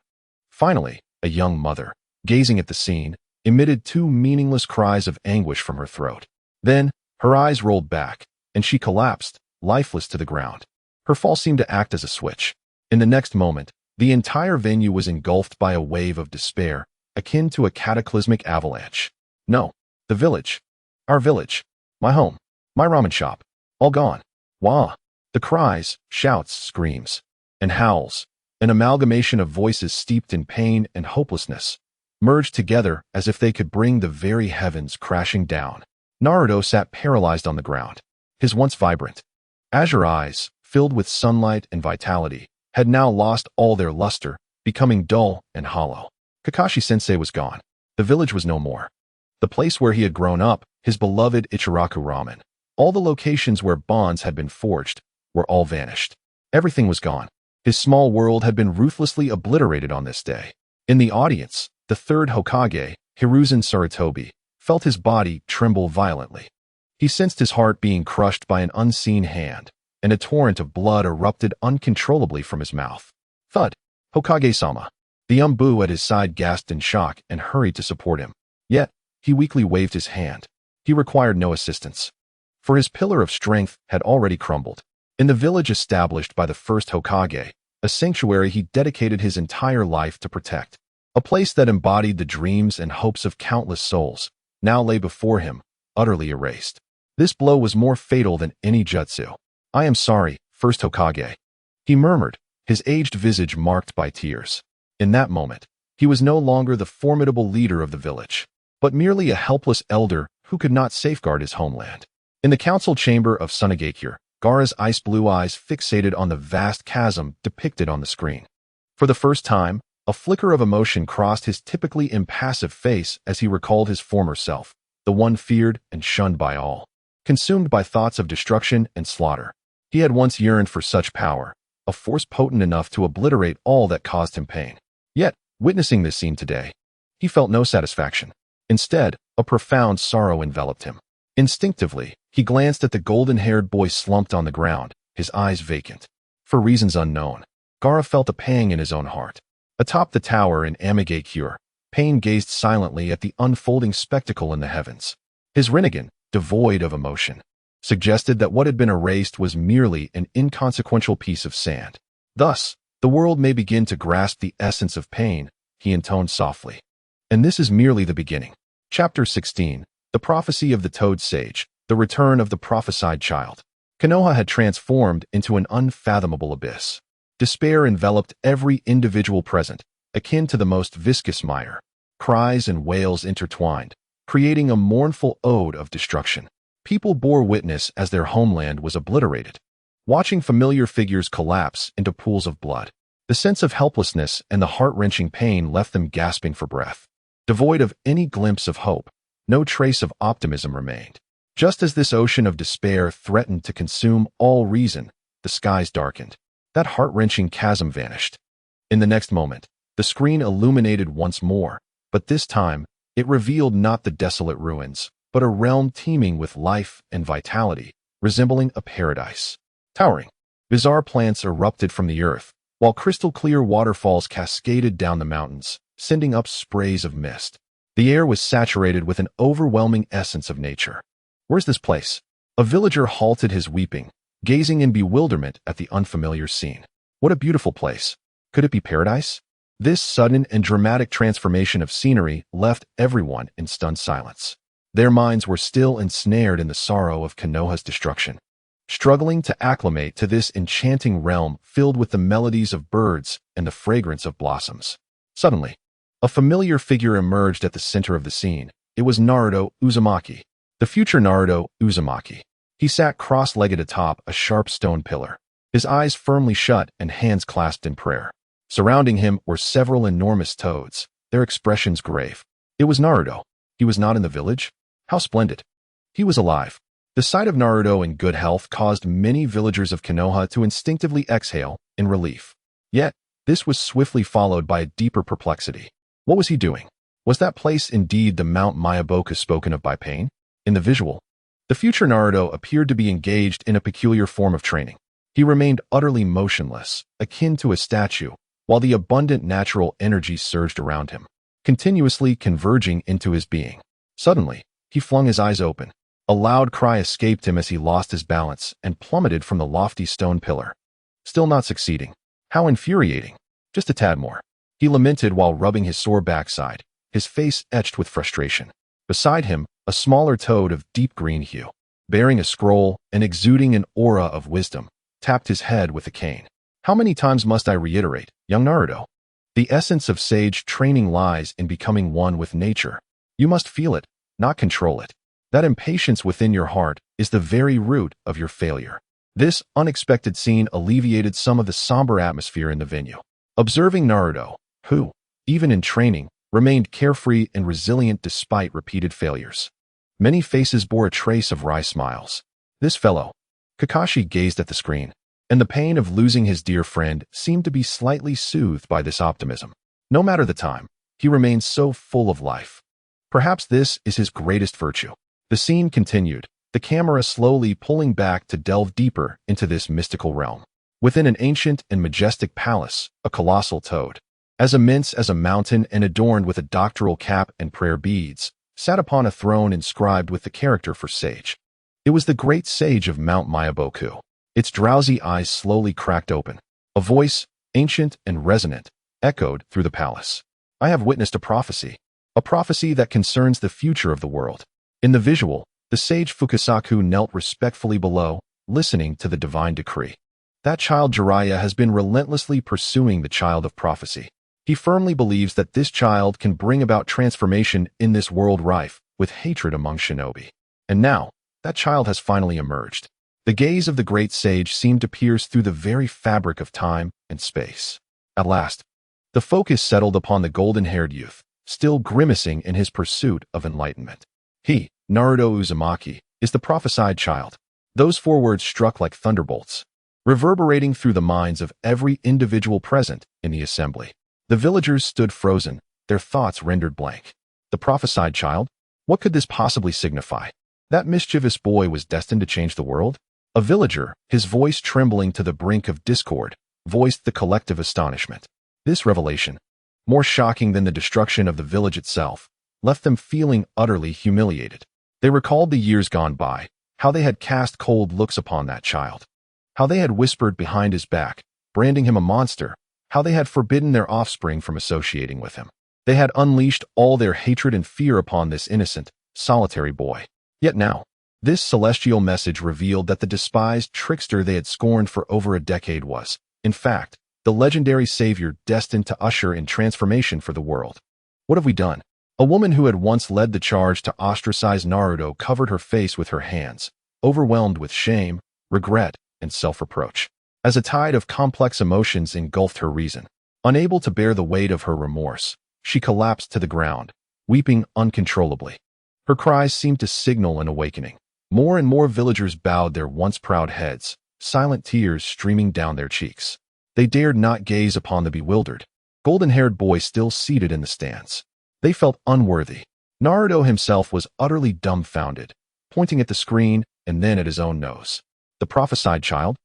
Finally, a young mother, gazing at the scene, emitted two meaningless cries of anguish from her throat. Then, her eyes rolled back, and she collapsed, lifeless to the ground. Her fall seemed to act as a switch. In the next moment, the entire venue was engulfed by a wave of despair, akin to a cataclysmic avalanche. No, the village. Our village. My home. My ramen shop. All gone. Wah! The cries, shouts, screams, and howls, an amalgamation of voices steeped in pain and hopelessness, merged together as if they could bring the very heavens crashing down. Naruto sat paralyzed on the ground. His once vibrant, azure eyes, filled with sunlight and vitality, had now lost all their luster, becoming dull and hollow. Kakashi-sensei was gone. The village was no more. The place where he had grown up, his beloved Ichiraku Ramen, all the locations where bonds had been forged, were all vanished. Everything was gone. His small world had been ruthlessly obliterated on this day. In the audience, the third Hokage, Hiruzen Sarutobi, felt his body tremble violently. He sensed his heart being crushed by an unseen hand, and a torrent of blood erupted uncontrollably from his mouth. Thud! Hokage-sama. The Umbu at his side gasped in shock and hurried to support him. Yet, he weakly waved his hand. He required no assistance, for his pillar of strength had already crumbled. In the village established by the first Hokage, a sanctuary he dedicated his entire life to protect, a place that embodied the dreams and hopes of countless souls, now lay before him, utterly erased. This blow was more fatal than any jutsu. I am sorry, first Hokage, he murmured, his aged visage marked by tears. In that moment, he was no longer the formidable leader of the village, but merely a helpless elder who could not safeguard his homeland. In the council chamber of Sunagakure, Gaara's ice-blue eyes fixated on the vast chasm depicted on the screen. For the first time, a flicker of emotion crossed his typically impassive face as he recalled his former self, the one feared and shunned by all. Consumed by thoughts of destruction and slaughter, he had once yearned for such power, a force potent enough to obliterate all that caused him pain. Yet, witnessing this scene today, he felt no satisfaction. Instead, a profound sorrow enveloped him. Instinctively, he glanced at the golden-haired boy slumped on the ground, his eyes vacant. For reasons unknown, Gaara felt a pang in his own heart. Atop the tower in Amigakure, Pain gazed silently at the unfolding spectacle in the heavens. His Rinnegan, devoid of emotion, suggested that what had been erased was merely an inconsequential piece of sand. Thus, the world may begin to grasp the essence of pain, he intoned softly. And this is merely the beginning. Chapter 16, The Prophecy of the Toad Sage, The Return of the Prophesied Child. Konoha had transformed into an unfathomable abyss. Despair enveloped every individual present, akin to the most viscous mire. Cries and wails intertwined, creating a mournful ode of destruction. People bore witness as their homeland was obliterated, watching familiar figures collapse into pools of blood. The sense of helplessness and the heart-wrenching pain left them gasping for breath. Devoid of any glimpse of hope, no trace of optimism remained. Just as this ocean of despair threatened to consume all reason, the skies darkened. That heart-wrenching chasm vanished. In the next moment, the screen illuminated once more, but this time, it revealed not the desolate ruins, but a realm teeming with life and vitality, resembling a paradise. Towering, bizarre plants erupted from the earth, while crystal-clear waterfalls cascaded down the mountains, sending up sprays of mist. The air was saturated with an overwhelming essence of nature. Where's this place? A villager halted his weeping, gazing in bewilderment at the unfamiliar scene. What a beautiful place. Could it be paradise? This sudden and dramatic transformation of scenery left everyone in stunned silence. Their minds were still ensnared in the sorrow of Konoha's destruction, struggling to acclimate to this enchanting realm filled with the melodies of birds and the fragrance of blossoms. Suddenly, a familiar figure emerged at the center of the scene. It was Naruto Uzumaki, the future Naruto Uzumaki. He sat cross-legged atop a sharp stone pillar, his eyes firmly shut and hands clasped in prayer. Surrounding him were several enormous toads, their expressions grave. It was Naruto. He was not in the village? How splendid. He was alive. The sight of Naruto in good health caused many villagers of Konoha to instinctively exhale in relief. Yet, this was swiftly followed by a deeper perplexity. What was he doing? Was that place indeed the Mount Myaboku spoken of by Pain? In the visual, the future Naruto appeared to be engaged in a peculiar form of training. He remained utterly motionless, akin to a statue, while the abundant natural energy surged around him, continuously converging into his being. Suddenly, he flung his eyes open. A loud cry escaped him as he lost his balance and plummeted from the lofty stone pillar. Still not succeeding. How infuriating. Just a tad more. He lamented while rubbing his sore backside, his face etched with frustration. Beside him, a smaller toad of deep green hue, bearing a scroll and exuding an aura of wisdom, tapped his head with a cane. How many times must I reiterate, young Naruto? The essence of sage training lies in becoming one with nature. You must feel it, not control it. That impatience within your heart is the very root of your failure. This unexpected scene alleviated some of the somber atmosphere in the venue. Observing Naruto, who, even in training, remained carefree and resilient despite repeated failures. Many faces bore a trace of wry smiles. This fellow, Kakashi gazed at the screen, and the pain of losing his dear friend seemed to be slightly soothed by this optimism. No matter the time, he remained so full of life. Perhaps this is his greatest virtue. The scene continued, the camera slowly pulling back to delve deeper into this mystical realm. Within an ancient and majestic palace, a colossal toad, as immense as a mountain and adorned with a doctoral cap and prayer beads, sat upon a throne inscribed with the character for sage. It was the great sage of Mount Myaboku. Its drowsy eyes slowly cracked open. A voice, ancient and resonant, echoed through the palace. I have witnessed a prophecy that concerns the future of the world. In the visual, the sage Fukasaku knelt respectfully below, listening to the divine decree. That child Jiraiya has been relentlessly pursuing the child of prophecy. He firmly believes that this child can bring about transformation in this world rife with hatred among shinobi. And now, that child has finally emerged. The gaze of the great sage seemed to pierce through the very fabric of time and space. At last, the focus settled upon the golden-haired youth, still grimacing in his pursuit of enlightenment. He, Naruto Uzumaki, is the prophesied child. Those 4 words struck like thunderbolts, reverberating through the minds of every individual present in the assembly. The villagers stood frozen, their thoughts rendered blank. The prophesied child? What could this possibly signify? That mischievous boy was destined to change the world? A villager, his voice trembling to the brink of discord, voiced the collective astonishment. This revelation, more shocking than the destruction of the village itself, left them feeling utterly humiliated. They recalled the years gone by, how they had cast cold looks upon that child, how they had whispered behind his back, branding him a monster, how they had forbidden their offspring from associating with him. They had unleashed all their hatred and fear upon this innocent, solitary boy. Yet now, this celestial message revealed that the despised trickster they had scorned for over a decade was, in fact, the legendary savior destined to usher in transformation for the world. What have we done? A woman who had once led the charge to ostracize Naruto covered her face with her hands, overwhelmed with shame, regret, and self-reproach. As a tide of complex emotions engulfed her reason, unable to bear the weight of her remorse, she collapsed to the ground, weeping uncontrollably. Her cries seemed to signal an awakening. More and more villagers bowed their once proud heads, silent tears streaming down their cheeks. They dared not gaze upon the bewildered, golden-haired boy still seated in the stands. They felt unworthy. Naruto himself was utterly dumbfounded, pointing at the screen and then at his own nose. The prophesied child?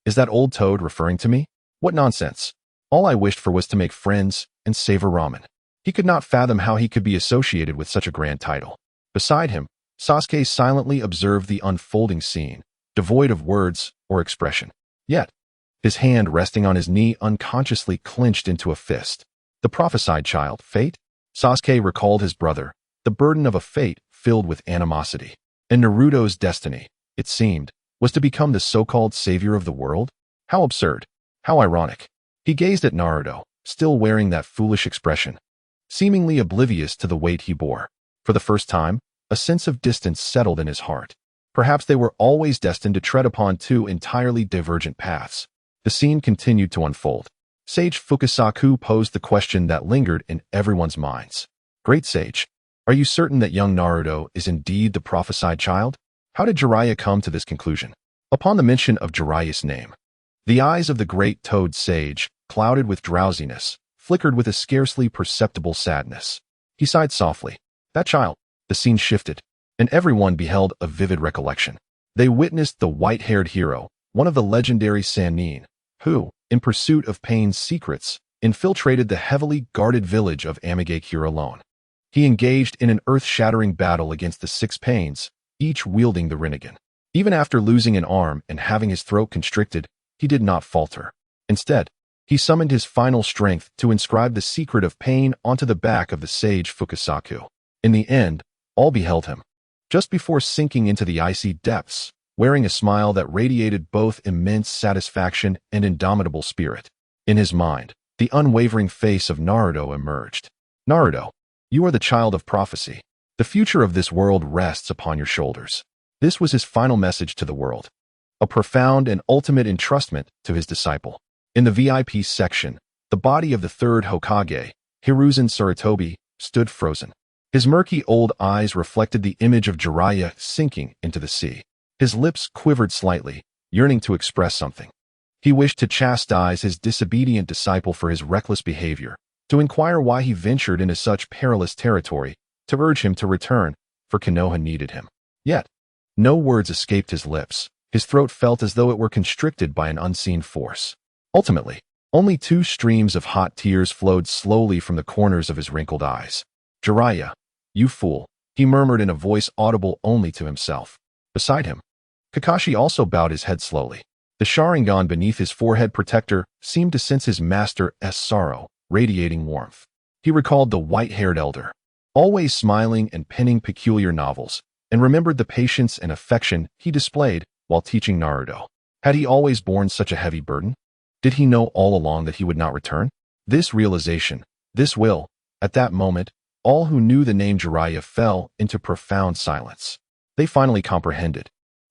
Is that old toad referring to me? What nonsense. All I wished for was to make friends and savor ramen. He could not fathom how he could be associated with such a grand title. Beside him, Sasuke silently observed the unfolding scene, devoid of words or expression. Yet, his hand resting on his knee unconsciously clenched into a fist. The prophesied child, fate? Sasuke recalled his brother, the burden of a fate filled with animosity. And Naruto's destiny, it seemed, was to become the so-called savior of the world? How absurd. How ironic. He gazed at Naruto, still wearing that foolish expression, seemingly oblivious to the weight he bore. For the first time, a sense of distance settled in his heart. Perhaps they were always destined to tread upon 2 entirely divergent paths. The scene continued to unfold. Sage Fukasaku posed the question that lingered in everyone's minds. Great Sage, are you certain that young Naruto is indeed the prophesied child? How did Jiraiya come to this conclusion? Upon the mention of Jiraiya's name, the eyes of the great toad sage, clouded with drowsiness, flickered with a scarcely perceptible sadness. He sighed softly. That child. The scene shifted, and everyone beheld a vivid recollection. They witnessed the white-haired hero, one of the legendary Sannin, who, in pursuit of Pain's secrets, infiltrated the heavily guarded village of Amigakure alone. He engaged in an earth-shattering battle against the 6 Pains, each wielding the Rinnegan. Even after losing an arm and having his throat constricted, he did not falter. Instead, he summoned his final strength to inscribe the secret of Pain onto the back of the sage Fukasaku. In the end, all beheld him, just before sinking into the icy depths, wearing a smile that radiated both immense satisfaction and indomitable spirit. In his mind, the unwavering face of Naruto emerged. Naruto, you are the child of prophecy. The future of this world rests upon your shoulders. This was his final message to the world, a profound and ultimate entrustment to his disciple. In the VIP section, the body of the third Hokage, Hiruzen Sarutobi, stood frozen. His murky old eyes reflected the image of Jiraiya sinking into the sea. His lips quivered slightly, yearning to express something. He wished to chastise his disobedient disciple for his reckless behavior, to inquire why he ventured into such perilous territory, to urge him to return, for Konoha needed him. Yet, no words escaped his lips. His throat felt as though it were constricted by an unseen force. Ultimately, only 2 streams of hot tears flowed slowly from the corners of his wrinkled eyes. Jiraiya, you fool, he murmured in a voice audible only to himself. Beside him, Kakashi also bowed his head slowly. The Sharingan beneath his forehead protector seemed to sense his master's sorrow, radiating warmth. He recalled the white-haired elder, always smiling and penning peculiar novels, and remembered the patience and affection he displayed while teaching Naruto. Had he always borne such a heavy burden? Did he know all along that he would not return? This realization, this will, at that moment, all who knew the name Jiraiya fell into profound silence. They finally comprehended,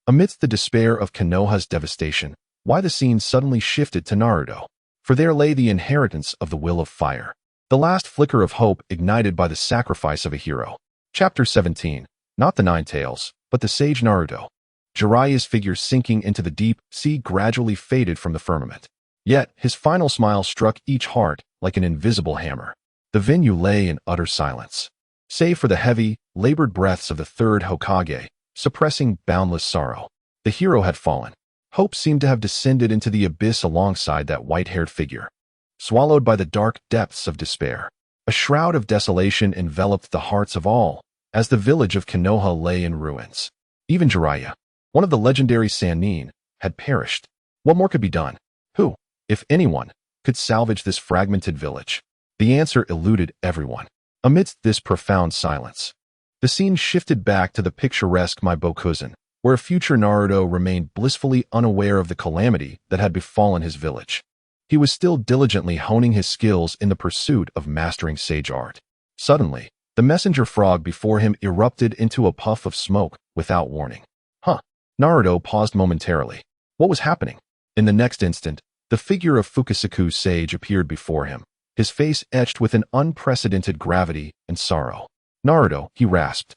amidst the despair of Konoha's devastation, why the scene suddenly shifted to Naruto. For there lay the inheritance of the will of fire, the last flicker of hope ignited by the sacrifice of a hero. Chapter 17. Not the Nine Tails, but the sage Naruto. Jiraiya's figure sinking into the deep sea gradually faded from the firmament. Yet his final smile struck each heart like an invisible hammer. The venue lay in utter silence, save for the heavy, labored breaths of the third Hokage, suppressing boundless sorrow. The hero had fallen. Hope seemed to have descended into the abyss alongside that white-haired figure. Swallowed by the dark depths of despair, a shroud of desolation enveloped the hearts of all, as the village of Konoha lay in ruins. Even Jiraiya, one of the legendary Sannin, had perished. What more could be done? Who, if anyone, could salvage this fragmented village? The answer eluded everyone. Amidst this profound silence, the scene shifted back to the picturesque Meibokuzen, where a future Naruto remained blissfully unaware of the calamity that had befallen his village. He was still diligently honing his skills in the pursuit of mastering sage art. Suddenly, the messenger frog before him erupted into a puff of smoke without warning. Naruto paused momentarily. What was happening? In the next instant, the figure of Fukasaku sage appeared before him, his face etched with an unprecedented gravity and sorrow. Naruto, he rasped.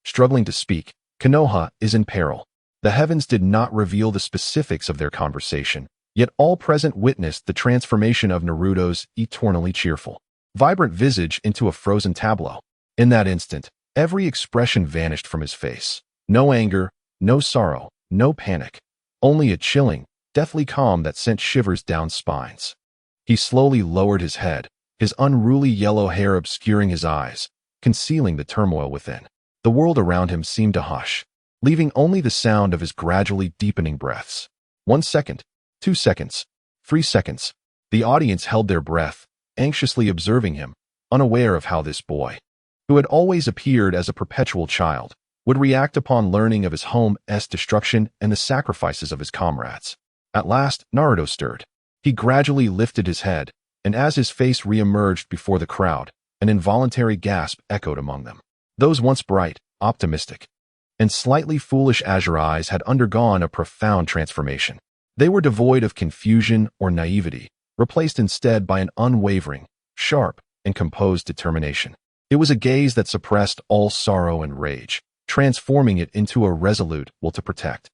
Struggling to speak, Konoha is in peril. The heavens did not reveal the specifics of their conversation, yet all present witnessed the transformation of Naruto's eternally cheerful, vibrant visage into a frozen tableau. In that instant, every expression vanished from his face. No anger, no sorrow, no panic. Only a chilling, deathly calm that sent shivers down spines. He slowly lowered his head, his unruly yellow hair obscuring his eyes, concealing the turmoil within. The world around him seemed to hush, leaving only the sound of his gradually deepening breaths. 1 second, 2 seconds, 3 seconds. The audience held their breath, anxiously observing him, unaware of how this boy, who had always appeared as a perpetual child, would react upon learning of his home's destruction and the sacrifices of his comrades. At last, Naruto stirred. He gradually lifted his head, and as his face re-emerged before the crowd, an involuntary gasp echoed among them. Those once bright, optimistic, and slightly foolish azure eyes had undergone a profound transformation. They were devoid of confusion or naivety, replaced instead by an unwavering, sharp, and composed determination. It was a gaze that suppressed all sorrow and rage, transforming it into a resolute will to protect.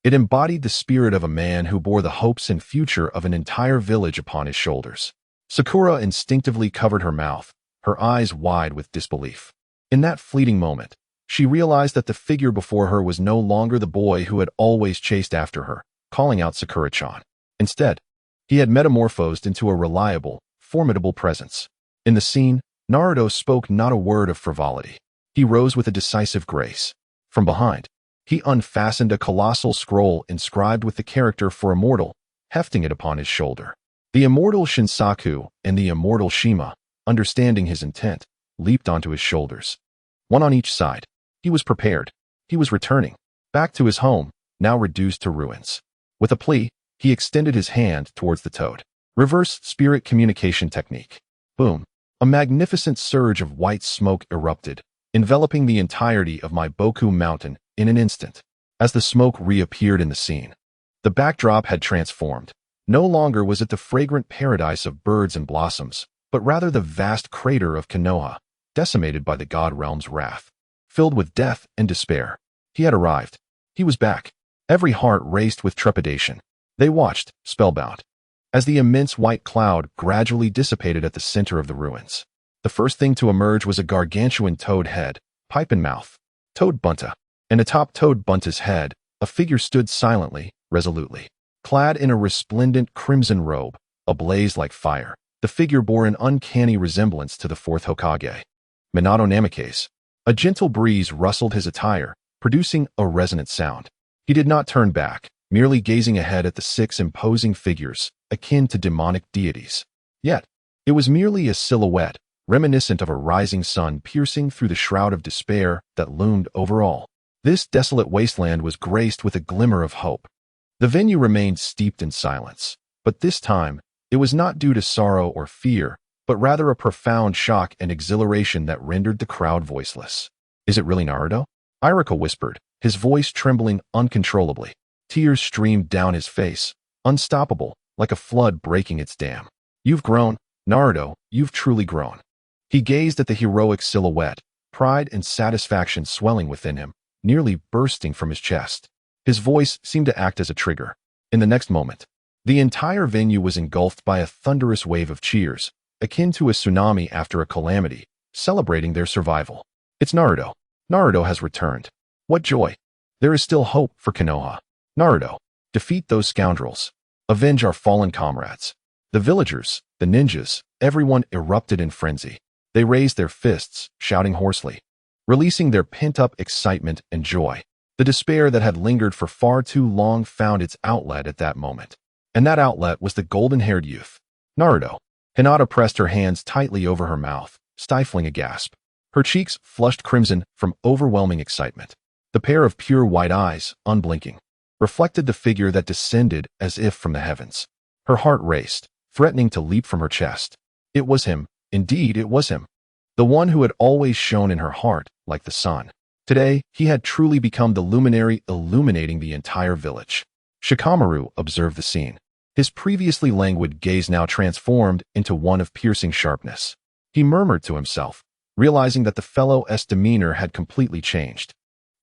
It embodied the spirit of a man who bore the hopes and future of an entire village upon his shoulders. Sakura instinctively covered her mouth, her eyes wide with disbelief. In that fleeting moment, she realized that the figure before her was no longer the boy who had always chased after her, calling out Sakura-chan. Instead, he had metamorphosed into a reliable, formidable presence. In the scene, Naruto spoke not a word of frivolity. He rose with a decisive grace. From behind, he unfastened a colossal scroll inscribed with the character for immortal, hefting it upon his shoulder. The immortal Shinsaku and the immortal Shima, understanding his intent, leaped onto his shoulders. One on each side. He was prepared. He was returning, back to his home, now reduced to ruins. With a plea, he extended his hand towards the toad. Reverse spirit communication technique. Boom. A magnificent surge of white smoke erupted, enveloping the entirety of my Boku Mountain in an instant. As the smoke reappeared in the scene, the backdrop had transformed. No longer was it the fragrant paradise of birds and blossoms, but rather the vast crater of Konoha, decimated by the god realm's wrath. Filled with death and despair, he had arrived. He was back. Every heart raced with trepidation. They watched, spellbound, as the immense white cloud gradually dissipated at the center of the ruins. The first thing to emerge was a gargantuan toad head, pipe in mouth. Toad Bunta. And atop Toad Bunta's head, a figure stood silently, resolutely. Clad in a resplendent crimson robe, ablaze like fire, the figure bore an uncanny resemblance to the Fourth Hokage, Minato Namikaze. A gentle breeze rustled his attire, producing a resonant sound. He did not turn back, merely gazing ahead at the six imposing figures, akin to demonic deities. Yet, it was merely a silhouette, reminiscent of a rising sun piercing through the shroud of despair that loomed over all. This desolate wasteland was graced with a glimmer of hope. The venue remained steeped in silence, but this time, it was not due to sorrow or fear, but rather a profound shock and exhilaration that rendered the crowd voiceless. Is it really Naruto? Iruka whispered, his voice trembling uncontrollably. Tears streamed down his face, unstoppable, like a flood breaking its dam. You've grown, Naruto, you've truly grown. He gazed at the heroic silhouette, pride and satisfaction swelling within him, nearly bursting from his chest. His voice seemed to act as a trigger. In the next moment, the entire venue was engulfed by a thunderous wave of cheers, akin to a tsunami after a calamity, celebrating their survival. It's Naruto. Naruto has returned. What joy! There is still hope for Konoha. Naruto, defeat those scoundrels. Avenge our fallen comrades. The villagers, the ninjas, everyone erupted in frenzy. They raised their fists, shouting hoarsely, releasing their pent-up excitement and joy. The despair that had lingered for far too long found its outlet at that moment. And that outlet was the golden-haired youth. Naruto. Hinata pressed her hands tightly over her mouth, stifling a gasp. Her cheeks flushed crimson from overwhelming excitement. The pair of pure white eyes, unblinking, reflected the figure that descended as if from the heavens. Her heart raced, threatening to leap from her chest. It was him. Indeed, it was him. The one who had always shone in her heart, like the sun. Today, he had truly become the luminary illuminating the entire village. Shikamaru observed the scene. His previously languid gaze now transformed into one of piercing sharpness. He murmured to himself, realizing that the fellow's demeanor had completely changed.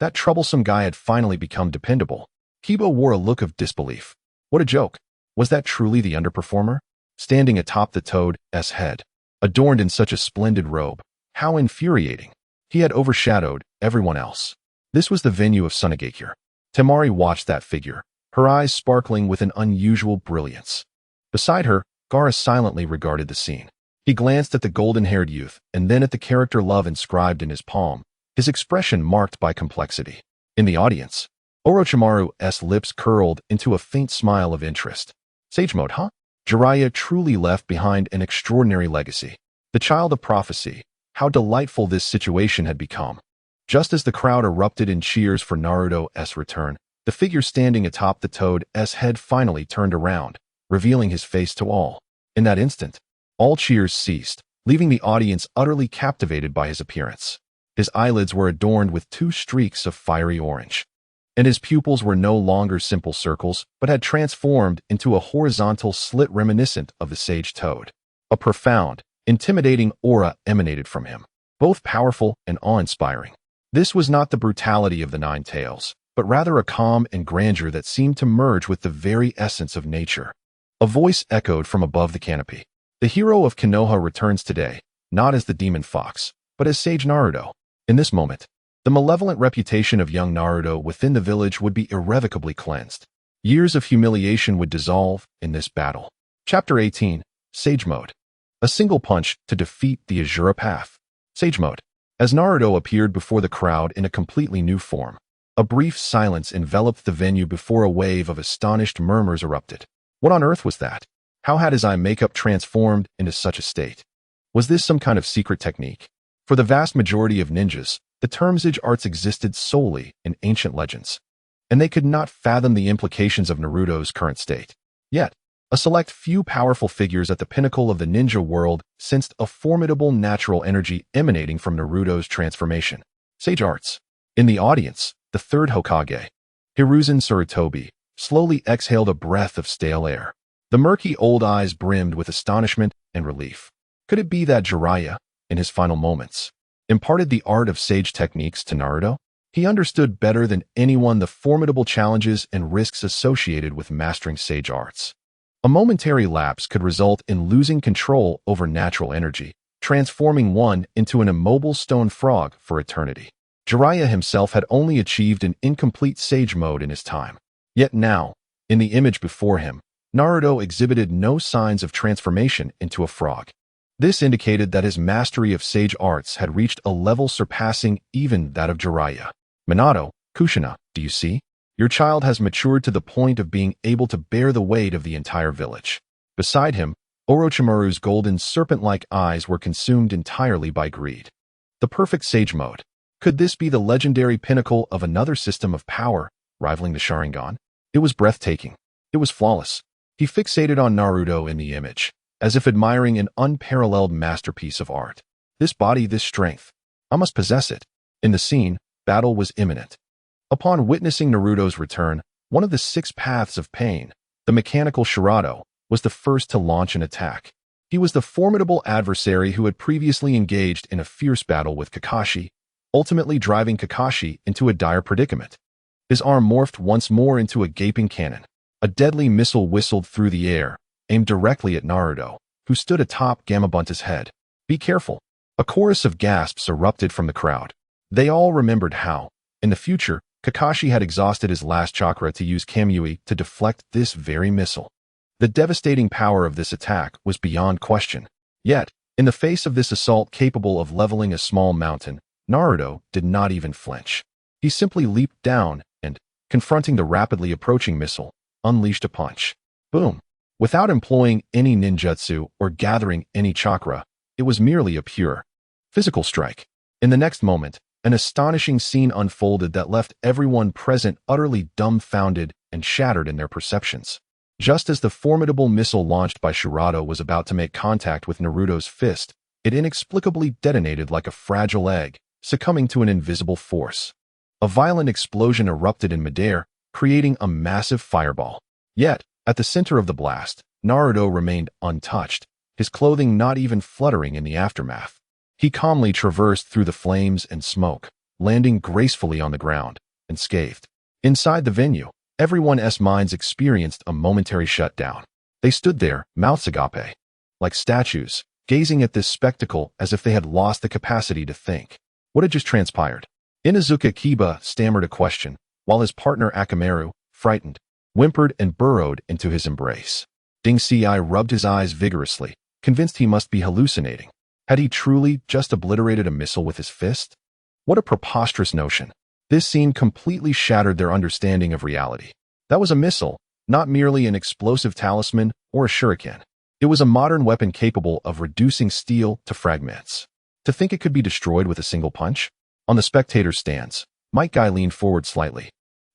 That troublesome guy had finally become dependable. Kiba wore a look of disbelief. What a joke. Was that truly the underperformer? Standing atop the toad's head, adorned in such a splendid robe. How infuriating. He had overshadowed everyone else. This was the venue of Sunagakure. Temari watched that figure, her eyes sparkling with an unusual brilliance. Beside her, Gaara silently regarded the scene. He glanced at the golden-haired youth and then at the character love inscribed in his palm, his expression marked by complexity. In the audience, Orochimaru's lips curled into a faint smile of interest. Sage mode, huh? Jiraiya truly left behind an extraordinary legacy. The child of prophecy. How delightful this situation had become. Just as the crowd erupted in cheers for Naruto's return, the figure standing atop the toad's head finally turned around, revealing his face to all. In that instant, all cheers ceased, leaving the audience utterly captivated by his appearance. His eyelids were adorned with 2 streaks of fiery orange, and his pupils were no longer simple circles, but had transformed into a horizontal slit reminiscent of the sage toad. A profound, intimidating aura emanated from him, both powerful and awe-inspiring. This was not the brutality of the Nine Tails, but rather a calm and grandeur that seemed to merge with the very essence of nature. A voice echoed from above the canopy. The hero of Konoha returns today, not as the demon fox, but as Sage Naruto. In this moment, the malevolent reputation of young Naruto within the village would be irrevocably cleansed. Years of humiliation would dissolve in this battle. Chapter 18, Sage Mode. A single punch to defeat the Azura Path. Sage Mode. As Naruto appeared before the crowd in a completely new form, a brief silence enveloped the venue before a wave of astonished murmurs erupted. What on earth was that? How had his eye makeup transformed into such a state? Was this some kind of secret technique? For the vast majority of ninjas, the term Sage arts existed solely in ancient legends, and they could not fathom the implications of Naruto's current state. Yet, a select few powerful figures at the pinnacle of the ninja world sensed a formidable natural energy emanating from Naruto's transformation. Sage arts. In the audience, the third Hokage, Hiruzen Sarutobi, slowly exhaled a breath of stale air. The murky old eyes brimmed with astonishment and relief. Could it be that Jiraiya, in his final moments, imparted the art of sage techniques to Naruto? He understood better than anyone the formidable challenges and risks associated with mastering sage arts. A momentary lapse could result in losing control over natural energy, transforming one into an immobile stone frog for eternity. Jiraiya himself had only achieved an incomplete sage mode in his time. Yet now, in the image before him, Naruto exhibited no signs of transformation into a frog. This indicated that his mastery of sage arts had reached a level surpassing even that of Jiraiya. Minato, Kushina, do you see? Your child has matured to the point of being able to bear the weight of the entire village. Beside him, Orochimaru's golden serpent-like eyes were consumed entirely by greed. The perfect sage mode. Could this be the legendary pinnacle of another system of power, rivaling the Sharingan? It was breathtaking. It was flawless. He fixated on Naruto in the image, as if admiring an unparalleled masterpiece of art. This body, this strength. I must possess it. In the scene, battle was imminent. Upon witnessing Naruto's return, one of the 6 paths of pain, the mechanical Shirado, was the first to launch an attack. He was the formidable adversary who had previously engaged in a fierce battle with Kakashi, ultimately driving Kakashi into a dire predicament. His arm morphed once more into a gaping cannon. A deadly missile whistled through the air, aimed directly at Naruto, who stood atop Gamabunta's head. Be careful. A chorus of gasps erupted from the crowd. They all remembered how, in the future, Kakashi had exhausted his last chakra to use Kamui to deflect this very missile. The devastating power of this attack was beyond question. Yet, in the face of this assault capable of leveling a small mountain, Naruto did not even flinch. He simply leaped down and, confronting the rapidly approaching missile, unleashed a punch. Boom! Without employing any ninjutsu or gathering any chakra, it was merely a pure physical strike. In the next moment, an astonishing scene unfolded that left everyone present utterly dumbfounded and shattered in their perceptions. Just as the formidable missile launched by Shirado was about to make contact with Naruto's fist, it inexplicably detonated like a fragile egg, succumbing to an invisible force. A violent explosion erupted in midair, creating a massive fireball. Yet, at the center of the blast, Naruto remained untouched, his clothing not even fluttering in the aftermath. He calmly traversed through the flames and smoke, landing gracefully on the ground, unscathed. Inside the venue, everyone's minds experienced a momentary shutdown. They stood there, mouths agape, like statues, gazing at this spectacle as if they had lost the capacity to think. What had just transpired? Inuzuka Kiba stammered a question, while his partner Akamaru, frightened, whimpered and burrowed into his embrace. Ding Si rubbed his eyes vigorously, convinced he must be hallucinating. Had he truly just obliterated a missile with his fist? What a preposterous notion. This scene completely shattered their understanding of reality. That was a missile, not merely an explosive talisman or a shuriken. It was a modern weapon capable of reducing steel to fragments. To think it could be destroyed with a single punch? On the spectator's stands, Yagai leaned forward slightly,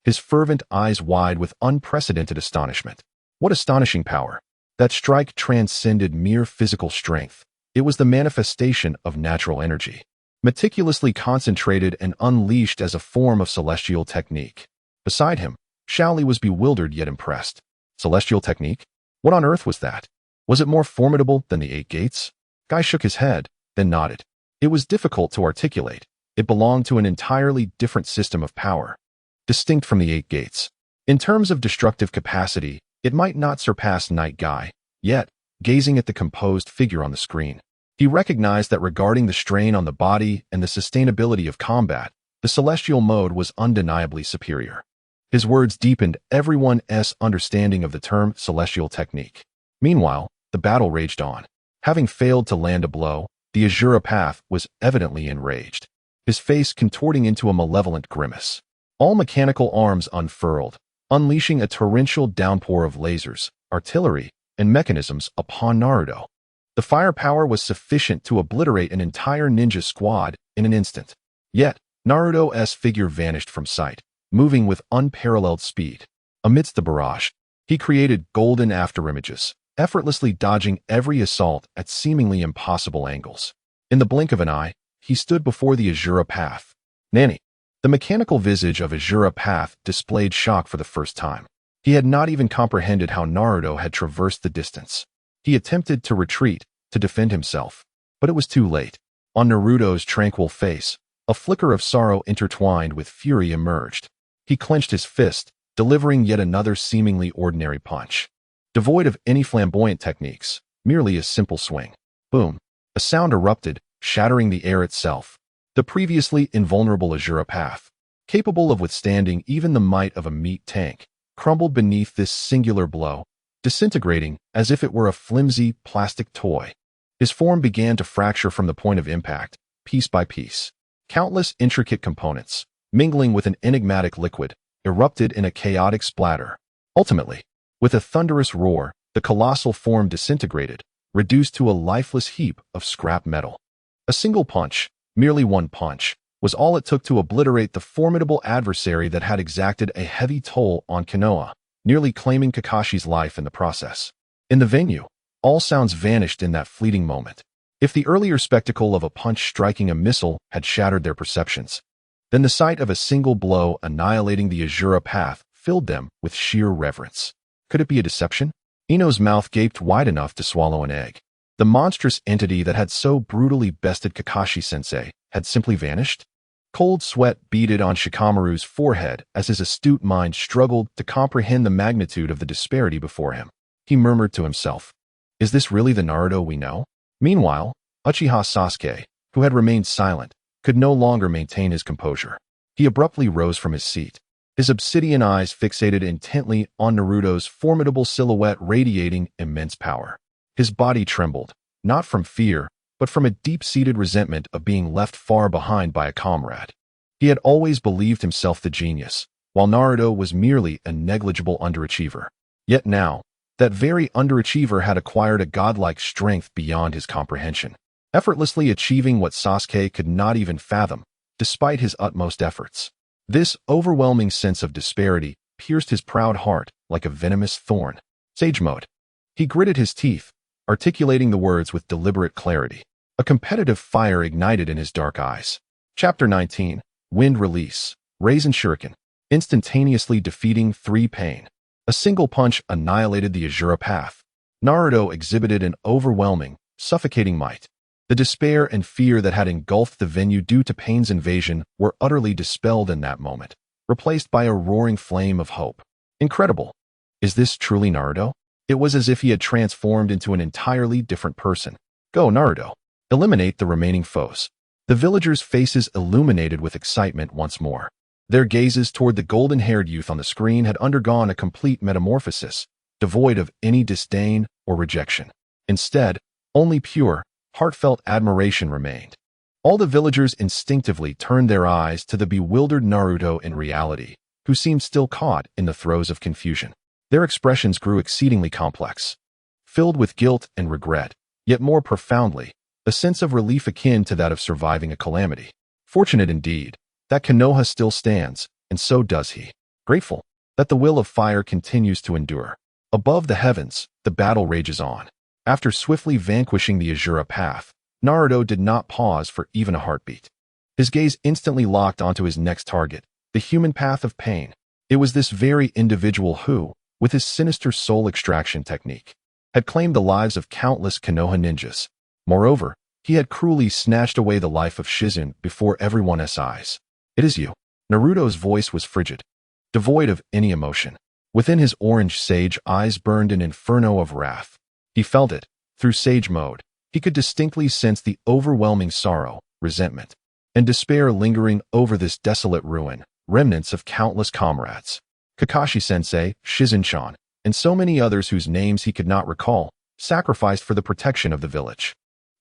his fervent eyes wide with unprecedented astonishment. What astonishing power! That strike transcended mere physical strength. It was the manifestation of natural energy, meticulously concentrated and unleashed as a form of celestial technique. Beside him, Shaoli was bewildered yet impressed. Celestial technique? What on earth was that? Was it more formidable than the 8 Gates? Guy shook his head, then nodded. It was difficult to articulate, It belonged to an entirely different system of power, distinct from the Eight Gates. In terms of destructive capacity, it might not surpass Night Guy, yet, gazing at the composed figure on the screen, he recognized that regarding the strain on the body and the sustainability of combat, the celestial mode was undeniably superior. His words deepened everyone's understanding of the term celestial technique. Meanwhile, the battle raged on. Having failed to land a blow, the Azura Path was evidently enraged, his face contorting into a malevolent grimace. All mechanical arms unfurled, unleashing a torrential downpour of lasers, artillery, and mechanisms upon Naruto. The firepower was sufficient to obliterate an entire ninja squad in an instant. Yet, Naruto's figure vanished from sight, moving with unparalleled speed. Amidst the barrage, he created golden afterimages, effortlessly dodging every assault at seemingly impossible angles. In the blink of an eye, he stood before the Azura Path. Nani. The mechanical visage of Azura Path displayed shock for the first time. He had not even comprehended how Naruto had traversed the distance. He attempted to retreat, to defend himself, but it was too late. On Naruto's tranquil face, a flicker of sorrow intertwined with fury emerged. He clenched his fist, delivering yet another seemingly ordinary punch. Devoid of any flamboyant techniques, merely a simple swing. Boom! A sound erupted, shattering the air itself. The previously invulnerable Azura Path, capable of withstanding even the might of a meat tank, crumbled beneath this singular blow, disintegrating as if it were a flimsy plastic toy. His form began to fracture from the point of impact, piece by piece. Countless intricate components, mingling with an enigmatic liquid, erupted in a chaotic splatter. Ultimately, with a thunderous roar, the colossal form disintegrated, reduced to a lifeless heap of scrap metal. A single punch, merely one punch, was all it took to obliterate the formidable adversary that had exacted a heavy toll on Konoha, nearly claiming Kakashi's life in the process. In the venue, all sounds vanished in that fleeting moment. If the earlier spectacle of a punch striking a missile had shattered their perceptions, then the sight of a single blow annihilating the Azura Path filled them with sheer reverence. Could it be a deception? Ino's mouth gaped wide enough to swallow an egg. The monstrous entity that had so brutally bested Kakashi-sensei had simply vanished? Cold sweat beaded on Shikamaru's forehead as his astute mind struggled to comprehend the magnitude of the disparity before him. He murmured to himself, "Is this really the Naruto we know?" Meanwhile, Uchiha Sasuke, who had remained silent, could no longer maintain his composure. He abruptly rose from his seat, his obsidian eyes fixated intently on Naruto's formidable silhouette radiating immense power. His body trembled, not from fear, but from a deep-seated resentment of being left far behind by a comrade. He had always believed himself the genius, while Naruto was merely a negligible underachiever. Yet now, that very underachiever had acquired a godlike strength beyond his comprehension, effortlessly achieving what Sasuke could not even fathom, despite his utmost efforts. This overwhelming sense of disparity pierced his proud heart like a venomous thorn. Sage mode. He gritted his teeth, articulating the words with deliberate clarity. A competitive fire ignited in his dark eyes. Chapter 19, Wind Release, Raisin Shuriken, instantaneously defeating 3 Pain. A single punch annihilated the Azura Path. Naruto exhibited an overwhelming, suffocating might. The despair and fear that had engulfed the venue due to Pain's invasion were utterly dispelled in that moment, replaced by a roaring flame of hope. Incredible. Is this truly Naruto? It was as if he had transformed into an entirely different person. Go, Naruto. Eliminate the remaining foes. The villagers' faces illuminated with excitement once more. Their gazes toward the golden-haired youth on the screen had undergone a complete metamorphosis, devoid of any disdain or rejection. Instead, only pure, heartfelt admiration remained. All the villagers instinctively turned their eyes to the bewildered Naruto in reality, who seemed still caught in the throes of confusion. Their expressions grew exceedingly complex, filled with guilt and regret, yet more profoundly, a sense of relief akin to that of surviving a calamity. Fortunate indeed that Konoha still stands, and so does he. Grateful that the will of fire continues to endure. Above the heavens, the battle rages on. After swiftly vanquishing the Azura Path, Naruto did not pause for even a heartbeat. His gaze instantly locked onto his next target, the human path of Pain. It was this very individual who, with his sinister soul extraction technique, had claimed the lives of countless Konoha ninjas. Moreover, He had cruelly snatched away the life of Shizun before everyone's eyes. It is you. Naruto's voice was frigid, devoid of any emotion. Within his orange sage eyes burned an inferno of wrath. He felt it. Through sage mode, he could distinctly sense the overwhelming sorrow, resentment, and despair lingering over this desolate ruin, remnants of countless comrades. Kakashi-sensei, Shizun-chan, and so many others whose names he could not recall, sacrificed for the protection of the village.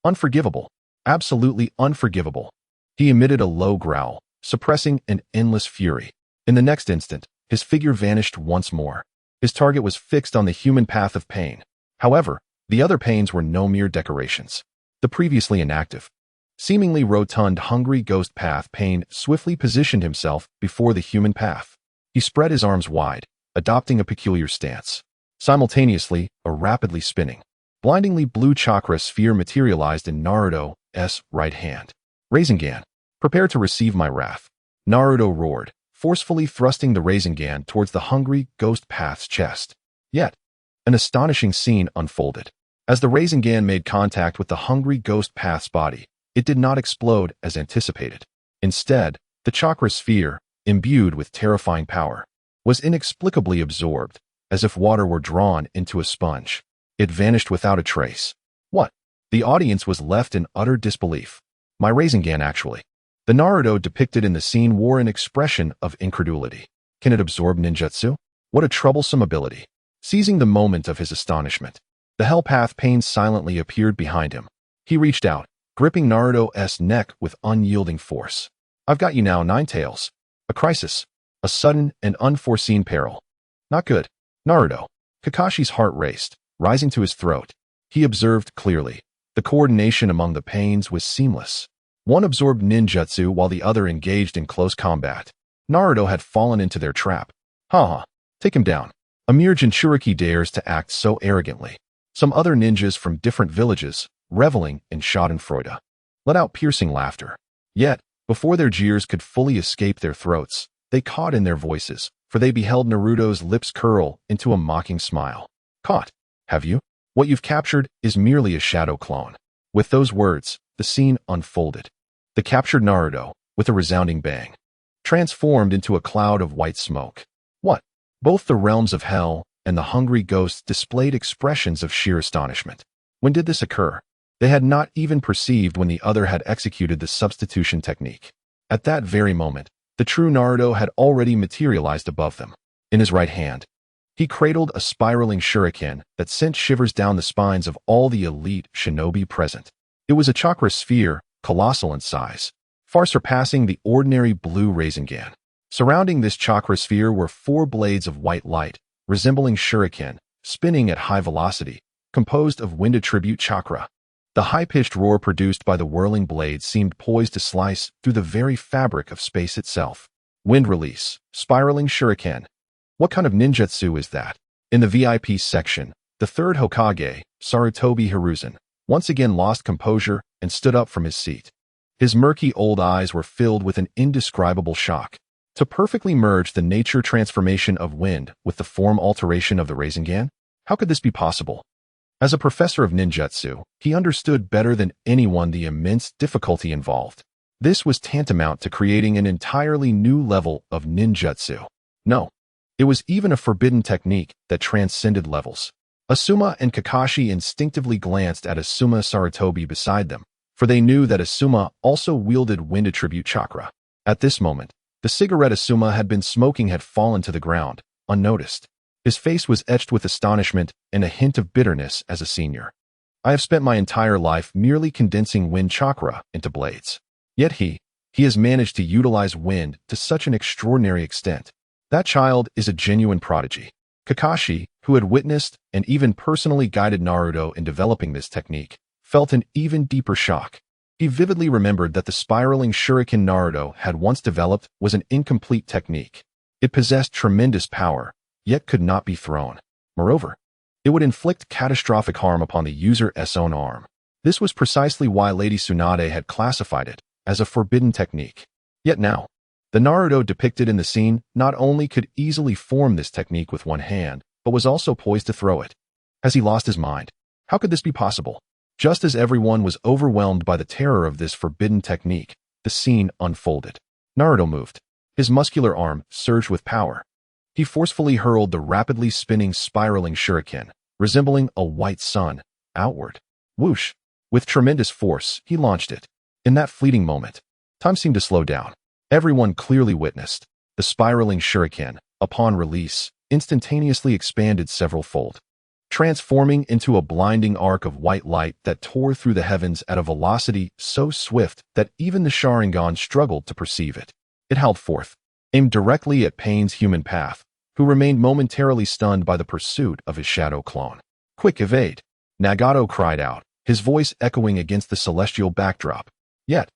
Unforgivable. Absolutely unforgivable. He emitted a low growl, suppressing an endless fury. In the next instant, his figure vanished once more. His target was fixed on the human path of pain. However, the other pains were no mere decorations. The previously inactive, seemingly rotund hungry ghost path pain swiftly positioned himself before the human path. He spread his arms wide, adopting a peculiar stance. Simultaneously, a rapidly spinning, blindingly blue chakra sphere materialized in Naruto's right hand. Rasengan, prepare to receive my wrath. Naruto roared, forcefully thrusting the Rasengan towards the hungry ghost path's chest. Yet, an astonishing scene unfolded. As the Rasengan made contact with the hungry ghost path's body, it did not explode as anticipated. Instead, the chakra sphere, imbued with terrifying power, was inexplicably absorbed, as if water were drawn into a sponge. It vanished without a trace. What? The audience was left in utter disbelief. My Rasengan actually. The Naruto depicted in the scene wore an expression of incredulity. Can it absorb ninjutsu? What a troublesome ability. Seizing the moment of his astonishment, the Hell Path Pain silently appeared behind him. He reached out, gripping Naruto's neck with unyielding force. I've got you now, Nine Tails. A crisis. A sudden and unforeseen peril. Not good. Naruto. Kakashi's heart raced, rising to his throat. He observed clearly. The coordination among the pains was seamless. One absorbed ninjutsu while the other engaged in close combat. Naruto had fallen into their trap. Haha. Take him down. A mere Jinchuriki dares to act so arrogantly. Some other ninjas from different villages, reveling in schadenfreude, let out piercing laughter. Yet, before their jeers could fully escape their throats, they caught in their voices, for they beheld Naruto's lips curl into a mocking smile. Caught, have you? What you've captured is merely a shadow clone. With those words, the scene unfolded. The captured Naruto, with a resounding bang, transformed into a cloud of white smoke. What? Both the realms of hell and the hungry ghosts displayed expressions of sheer astonishment. When did this occur? They had not even perceived when the other had executed the substitution technique. At that very moment, the true Naruto had already materialized above them. In his right hand, he cradled a spiraling shuriken that sent shivers down the spines of all the elite shinobi present. It was a chakra sphere, colossal in size, far surpassing the ordinary blue Rasengan. Surrounding this chakra sphere were 4 blades of white light, resembling shuriken, spinning at high velocity, composed of wind attribute chakra. The high-pitched roar produced by the whirling blades seemed poised to slice through the very fabric of space itself. Wind release, spiraling shuriken. What kind of ninjutsu is that? In the VIP section, the third Hokage, Sarutobi Hiruzen, once again lost composure and stood up from his seat. His murky old eyes were filled with an indescribable shock. To perfectly merge the nature transformation of wind with the form alteration of the Rasengan? How could this be possible? As a professor of ninjutsu, he understood better than anyone the immense difficulty involved. This was tantamount to creating an entirely new level of ninjutsu. No, it was even a forbidden technique that transcended levels. Asuma and Kakashi instinctively glanced at Asuma Sarutobi beside them, for they knew that Asuma also wielded wind attribute chakra. At this moment, the cigarette Asuma had been smoking had fallen to the ground, unnoticed. His face was etched with astonishment and a hint of bitterness as a senior. I have spent my entire life merely condensing wind chakra into blades. Yet he has managed to utilize wind to such an extraordinary extent. That child is a genuine prodigy. Kakashi, who had witnessed and even personally guided Naruto in developing this technique, felt an even deeper shock. He vividly remembered that the spiraling shuriken Naruto had once developed was an incomplete technique. It possessed tremendous power, yet could not be thrown. Moreover, it would inflict catastrophic harm upon the user's own arm. This was precisely why Lady Tsunade had classified it as a forbidden technique. Yet now, the Naruto depicted in the scene not only could easily form this technique with one hand, but was also poised to throw it. Has he lost his mind? How could this be possible? Just as everyone was overwhelmed by the terror of this forbidden technique, the scene unfolded. Naruto moved. His muscular arm surged with power. He forcefully hurled the rapidly spinning, spiraling shuriken, resembling a white sun, outward. Whoosh! With tremendous force, he launched it. In that fleeting moment, time seemed to slow down. Everyone clearly witnessed. The spiraling shuriken, upon release, instantaneously expanded several-fold, transforming into a blinding arc of white light that tore through the heavens at a velocity so swift that even the Sharingan struggled to perceive it. It howled forth, aimed directly at Pain's human path, who remained momentarily stunned by the pursuit of his shadow clone. "Quick, evade!" Nagato cried out, his voice echoing against the celestial backdrop. Yet,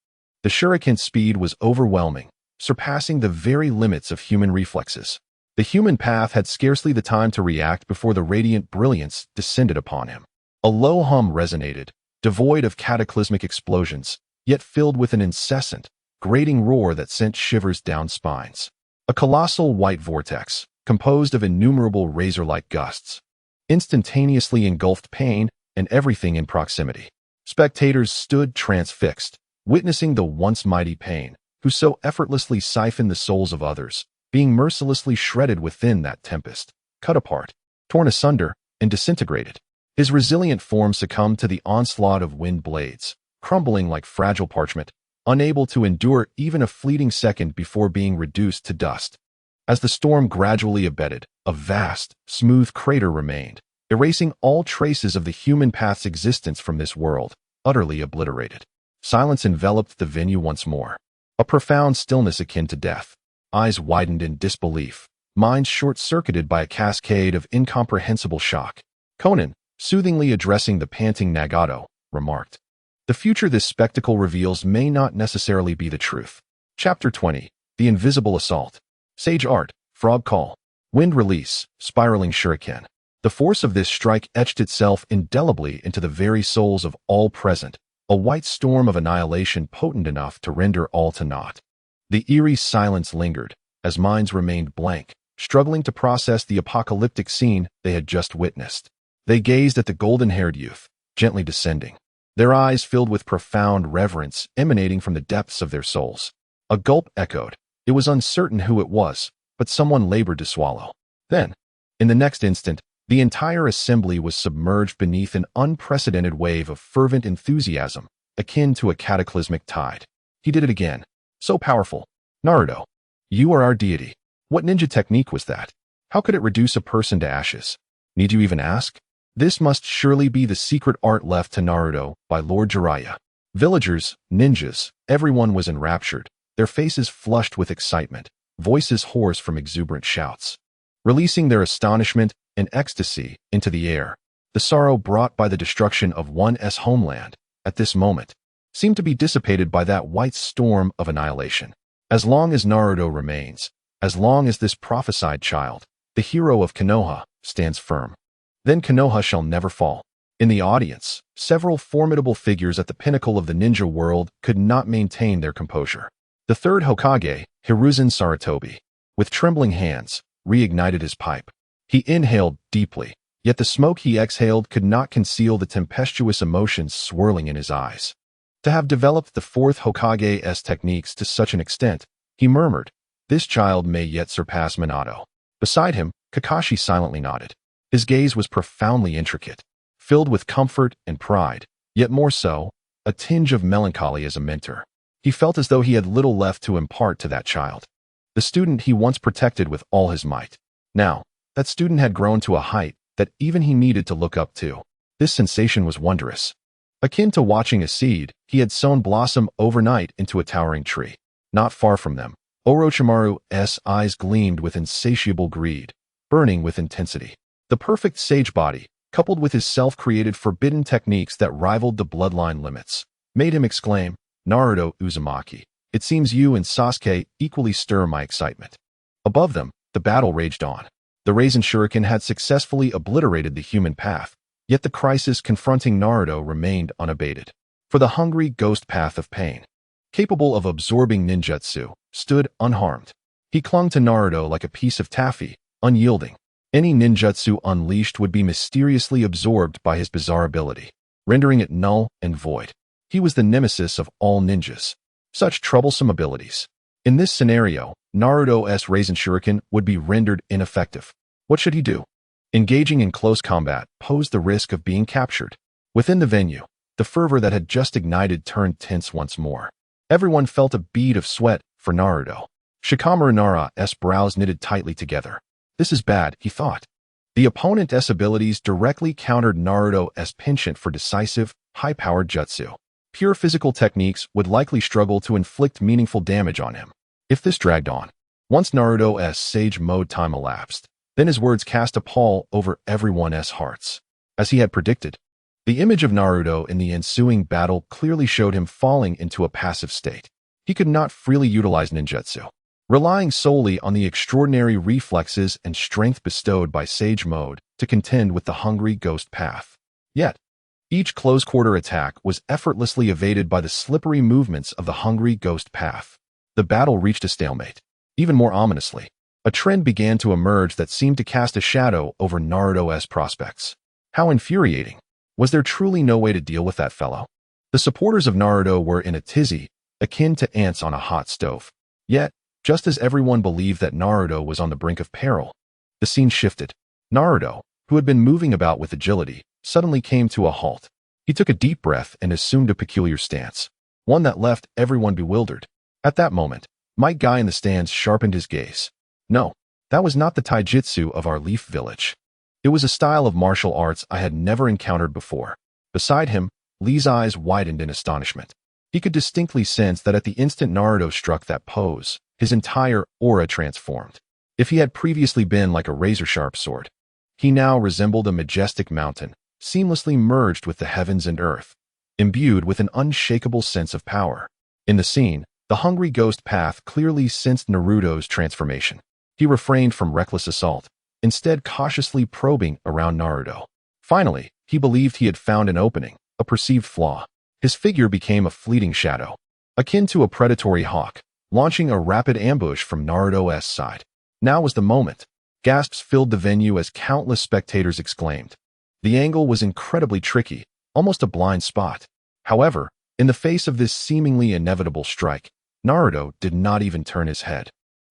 the shuriken's speed was overwhelming, surpassing the very limits of human reflexes. The human path had scarcely the time to react before the radiant brilliance descended upon him. A low hum resonated, devoid of cataclysmic explosions, yet filled with an incessant, grating roar that sent shivers down spines. A colossal white vortex, composed of innumerable razor-like gusts, instantaneously engulfed Pain and everything in proximity. Spectators stood transfixed, witnessing the once mighty Pain, who so effortlessly siphoned the souls of others, being mercilessly shredded within that tempest, cut apart, torn asunder, and disintegrated. His resilient form succumbed to the onslaught of wind blades, crumbling like fragile parchment, unable to endure even a fleeting second before being reduced to dust. As the storm gradually abated, a vast, smooth crater remained, erasing all traces of the human path's existence from this world, utterly obliterated. Silence enveloped the venue once more. A profound stillness akin to death. Eyes widened in disbelief, minds short-circuited by a cascade of incomprehensible shock. Conan, soothingly addressing the panting Nagato, remarked, "The future this spectacle reveals may not necessarily be the truth." Chapter 20. The Invisible Assault. Sage Art, Frog Call. Wind Release, Spiraling Shuriken. The force of this strike etched itself indelibly into the very souls of all present, a white storm of annihilation potent enough to render all to naught. The eerie silence lingered, as minds remained blank, struggling to process the apocalyptic scene they had just witnessed. They gazed at the golden-haired youth, gently descending, their eyes filled with profound reverence emanating from the depths of their souls. A gulp echoed. It was uncertain who it was, but someone labored to swallow. Then, in the next instant, the entire assembly was submerged beneath an unprecedented wave of fervent enthusiasm, akin to a cataclysmic tide. He did it again. So powerful. Naruto, you are our deity. What ninja technique was that? How could it reduce a person to ashes? Need you even ask? This must surely be the secret art left to Naruto by Lord Jiraiya. Villagers, ninjas, everyone was enraptured, their faces flushed with excitement, voices hoarse from exuberant shouts. Releasing their astonishment and ecstasy into the air, the sorrow brought by the destruction of one's homeland, at this moment, seemed to be dissipated by that white storm of annihilation. As long as Naruto remains, as long as this prophesied child, the hero of Konoha, stands firm, then Konoha shall never fall. In the audience, several formidable figures at the pinnacle of the ninja world could not maintain their composure. The third Hokage, Hiruzen Sarutobi, with trembling hands, reignited his pipe. He inhaled deeply, yet the smoke he exhaled could not conceal the tempestuous emotions swirling in his eyes. To have developed the fourth Hokage's techniques to such an extent, he murmured, "This child may yet surpass Minato." Beside him, Kakashi silently nodded. His gaze was profoundly intricate, filled with comfort and pride, yet more so, a tinge of melancholy as a mentor. He felt as though he had little left to impart to that child, the student he once protected with all his might. Now, that student had grown to a height that even he needed to look up to. This sensation was wondrous. Akin to watching a seed, he had sown blossom overnight into a towering tree. Not far from them, Orochimaru's eyes gleamed with insatiable greed, burning with intensity. The perfect sage body, coupled with his self-created forbidden techniques that rivaled the bloodline limits, made him exclaim, "Naruto Uzumaki, it seems you and Sasuke equally stir my excitement." Above them, the battle raged on. The Raisin Shuriken had successfully obliterated the human path, yet the crisis confronting Naruto remained unabated. For the hungry ghost path of pain, capable of absorbing ninjutsu, stood unharmed. He clung to Naruto like a piece of taffy, unyielding. Any ninjutsu unleashed would be mysteriously absorbed by his bizarre ability. rendering it null and void. He was the nemesis of all ninjas. Such troublesome abilities. In this scenario, Naruto's Rasen Shuriken would be rendered ineffective. What should he do? Engaging in close combat posed the risk of being captured. Within the venue, the fervor that had just ignited turned tense once more. Everyone felt a bead of sweat for Naruto. Shikamaru Nara's brows knitted tightly together. This is bad, he thought. The opponent's abilities directly countered Naruto's penchant for decisive, high-powered jutsu. Pure physical techniques would likely struggle to inflict meaningful damage on him. If this dragged on, once Naruto's sage mode time elapsed, then his words cast a pall over everyone's hearts. As he had predicted, the image of Naruto in the ensuing battle clearly showed him falling into a passive state. He could not freely utilize ninjutsu, relying solely on the extraordinary reflexes and strength bestowed by sage mode to contend with the hungry ghost path. Yet, each close-quarter attack was effortlessly evaded by the slippery movements of the hungry ghost path. The battle reached a stalemate. Even more ominously, a trend began to emerge that seemed to cast a shadow over Naruto's prospects. How infuriating. Was there truly no way to deal with that fellow? The supporters of Naruto were in a tizzy, akin to ants on a hot stove. Yet, just as everyone believed that Naruto was on the brink of peril, the scene shifted. Naruto, who had been moving about with agility, suddenly came to a halt. He took a deep breath and assumed a peculiar stance, one that left everyone bewildered. At that moment, Yagai in the stands sharpened his gaze. No, that was not the taijutsu of our Leaf Village. It was a style of martial arts I had never encountered before. Beside him, Lee's eyes widened in astonishment. He could distinctly sense that at the instant Naruto struck that pose, his entire aura transformed. If he had previously been like a razor-sharp sword, he now resembled a majestic mountain, seamlessly merged with the heavens and earth, imbued with an unshakable sense of power. In the scene, the hungry ghost path clearly sensed Naruto's transformation. He refrained from reckless assault, instead cautiously probing around Naruto. Finally, he believed he had found an opening, a perceived flaw. His figure became a fleeting shadow, akin to a predatory hawk, launching a rapid ambush from Naruto's side. Now was the moment. Gasps filled the venue as countless spectators exclaimed. The angle was incredibly tricky, almost a blind spot. However, in the face of this seemingly inevitable strike, Naruto did not even turn his head.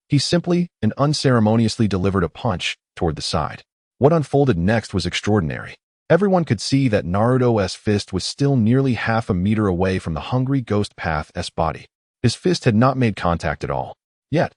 He simply and unceremoniously delivered a punch toward the side. What unfolded next was extraordinary. Everyone could see that Naruto's fist was still nearly half a meter away from the hungry ghost path's body. His fist had not made contact at all. Yet,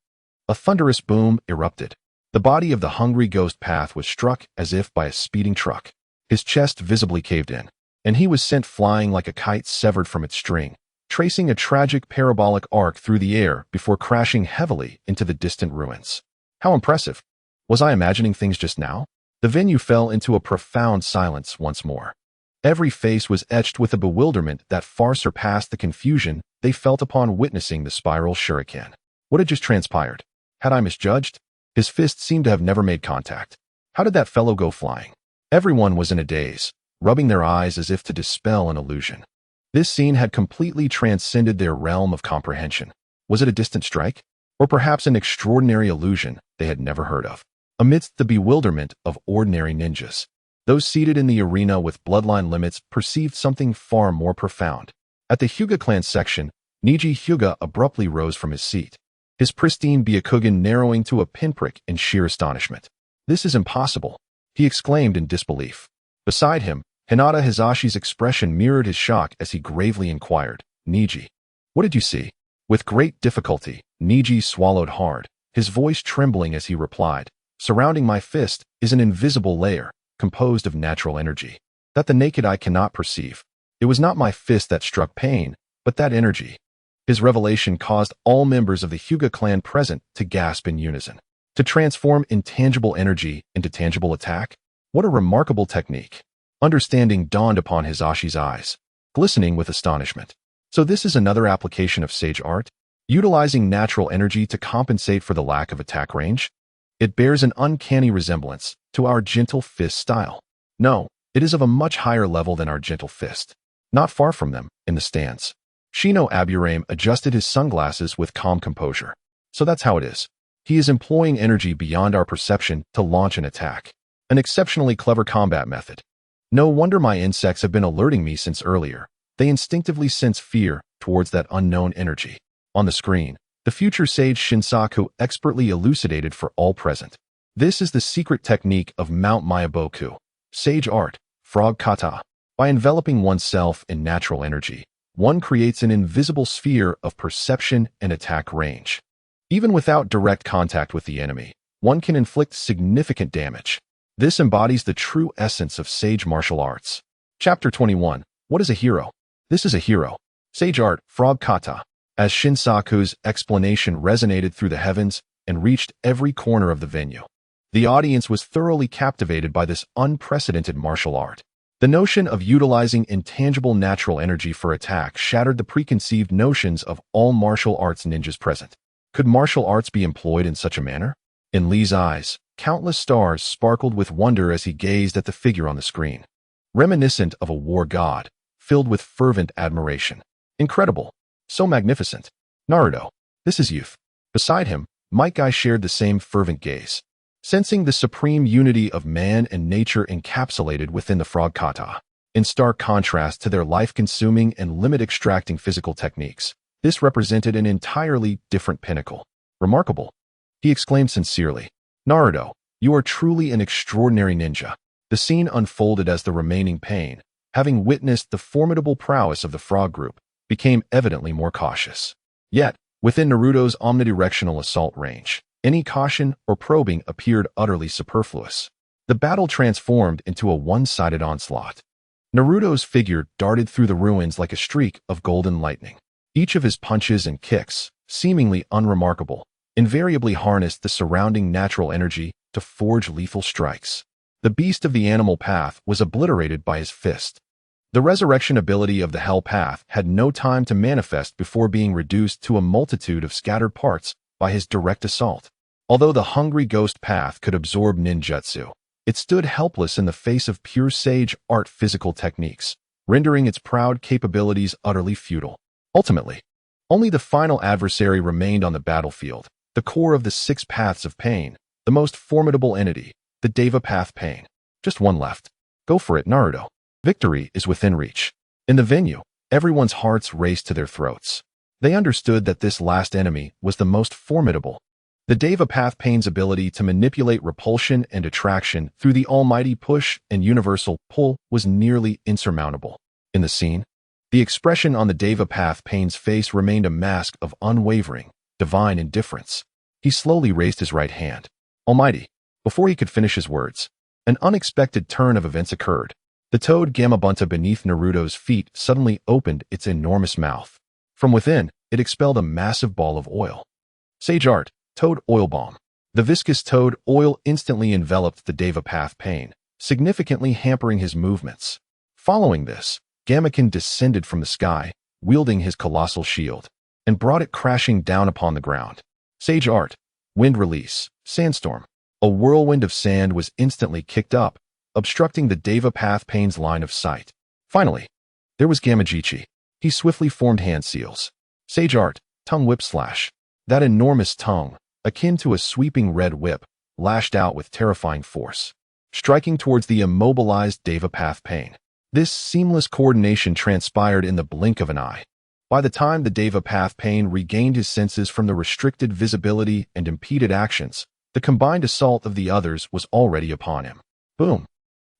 a thunderous boom erupted. The body of the hungry ghost path was struck as if by a speeding truck. His chest visibly caved in, and he was sent flying like a kite severed from its string, tracing a tragic parabolic arc through the air before crashing heavily into the distant ruins. How impressive! Was I imagining things just now? The venue fell into a profound silence once more. Every face was etched with a bewilderment that far surpassed the confusion they felt upon witnessing the spiral shuriken. What had just transpired? Had I misjudged? His fist seemed to have never made contact. How did that fellow go flying? Everyone was in a daze, rubbing their eyes as if to dispel an illusion. This scene had completely transcended their realm of comprehension. Was it a distant strike? Or perhaps an extraordinary illusion they had never heard of? Amidst the bewilderment of ordinary ninjas, those seated in the arena with bloodline limits perceived something far more profound. At the Hyuga clan section, Neji Hyuga abruptly rose from his seat, his pristine Byakugan narrowing to a pinprick in sheer astonishment. "This is impossible," he exclaimed in disbelief. Beside him, Hinata Hisashi's expression mirrored his shock as he gravely inquired, "Neji, what did you see?" With great difficulty, Neji swallowed hard, his voice trembling as he replied, "Surrounding my fist is an invisible layer, composed of natural energy, that the naked eye cannot perceive. It was not my fist that struck pain, but that energy." His revelation caused all members of the Hyuga clan present to gasp in unison. To transform intangible energy into tangible attack? What a remarkable technique. Understanding dawned upon Hisashi's eyes, glistening with astonishment. So this is another application of sage art? Utilizing natural energy to compensate for the lack of attack range? It bears an uncanny resemblance to our gentle fist style. No, it is of a much higher level than our gentle fist. Not far from them, in the stands, Shino Aburame adjusted his sunglasses with calm composure. So that's how it is. He is employing energy beyond our perception to launch an attack. An exceptionally clever combat method. No wonder my insects have been alerting me since earlier. They instinctively sense fear towards that unknown energy. On the screen, the future sage Shinsaku expertly elucidated for all present. This is the secret technique of Mount Myaboku, sage art, frog kata. By enveloping oneself in natural energy, one creates an invisible sphere of perception and attack range. Even without direct contact with the enemy, one can inflict significant damage. This embodies the true essence of sage martial arts. Chapter 21. What is a hero? This is a hero. Sage art, frog kata. As Shinsaku's explanation resonated through the heavens and reached every corner of the venue, the audience was thoroughly captivated by this unprecedented martial art. The notion of utilizing intangible natural energy for attack shattered the preconceived notions of all martial arts ninjas present. Could martial arts be employed in such a manner? In Lee's eyes, countless stars sparkled with wonder as he gazed at the figure on the screen. Reminiscent of a war god, filled with fervent admiration. Incredible. So magnificent. Naruto. This is youth. Beside him, Yagai shared the same fervent gaze. Sensing the supreme unity of man and nature encapsulated within the frog kata. In stark contrast to their life-consuming and limit-extracting physical techniques, this represented an entirely different pinnacle. Remarkable. He exclaimed sincerely. Naruto, you are truly an extraordinary ninja. The scene unfolded as the remaining pain, having witnessed the formidable prowess of the frog group, became evidently more cautious. Yet, within Naruto's omnidirectional assault range, any caution or probing appeared utterly superfluous. The battle transformed into a one-sided onslaught. Naruto's figure darted through the ruins like a streak of golden lightning. Each of his punches and kicks, seemingly unremarkable, invariably harnessed the surrounding natural energy to forge lethal strikes. The beast of the animal path was obliterated by his fist. The resurrection ability of the Hell Path had no time to manifest before being reduced to a multitude of scattered parts by his direct assault. Although the Hungry Ghost Path could absorb ninjutsu, it stood helpless in the face of pure sage art physical techniques, rendering its proud capabilities utterly futile. Ultimately, only the final adversary remained on the battlefield, the core of the six paths of pain, the most formidable entity, the Deva Path Pain. Just one left. Go for it, Naruto. Victory is within reach. In the venue, everyone's hearts raced to their throats. They understood that this last enemy was the most formidable. The Deva Path Pain's ability to manipulate repulsion and attraction through the almighty push and universal pull was nearly insurmountable. In the scene, the expression on the Deva Path Pain's face remained a mask of unwavering, divine indifference. He slowly raised his right hand. Almighty. Before he could finish his words, an unexpected turn of events occurred. The toad Gamabunta beneath Naruto's feet suddenly opened its enormous mouth. From within, it expelled a massive ball of oil. Sage art, toad oil bomb. The viscous toad oil instantly enveloped the Deva Path Pain, significantly hampering his movements. Following this, Gamakin descended from the sky, wielding his colossal shield, and brought it crashing down upon the ground. Sage art, wind release, sandstorm. A whirlwind of sand was instantly kicked up, obstructing the Deva Path Pain's line of sight. Finally, there was Gamajichi. He swiftly formed hand seals. Sage art, tongue whip slash. That enormous tongue, akin to a sweeping red whip, lashed out with terrifying force, striking towards the immobilized Deva Path Pain. This seamless coordination transpired in the blink of an eye. By the time the Deva Path Pain regained his senses from the restricted visibility and impeded actions, the combined assault of the others was already upon him. Boom!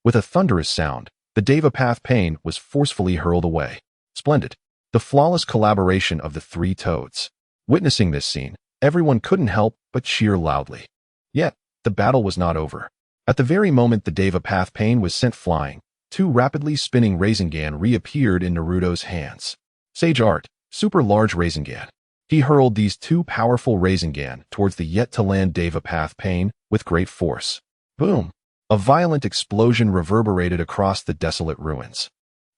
With a thunderous sound, the Deva Path Pain was forcefully hurled away. Splendid. The flawless collaboration of the three toads. Witnessing this scene, everyone couldn't help but cheer loudly. Yet, the battle was not over. At the very moment the Deva Path Pain was sent flying, two rapidly spinning Rasengan reappeared in Naruto's hands. Sage art, super large Rasengan. He hurled these two powerful Rasengan towards the yet-to-land Deva Path Pain with great force. Boom! A violent explosion reverberated across the desolate ruins,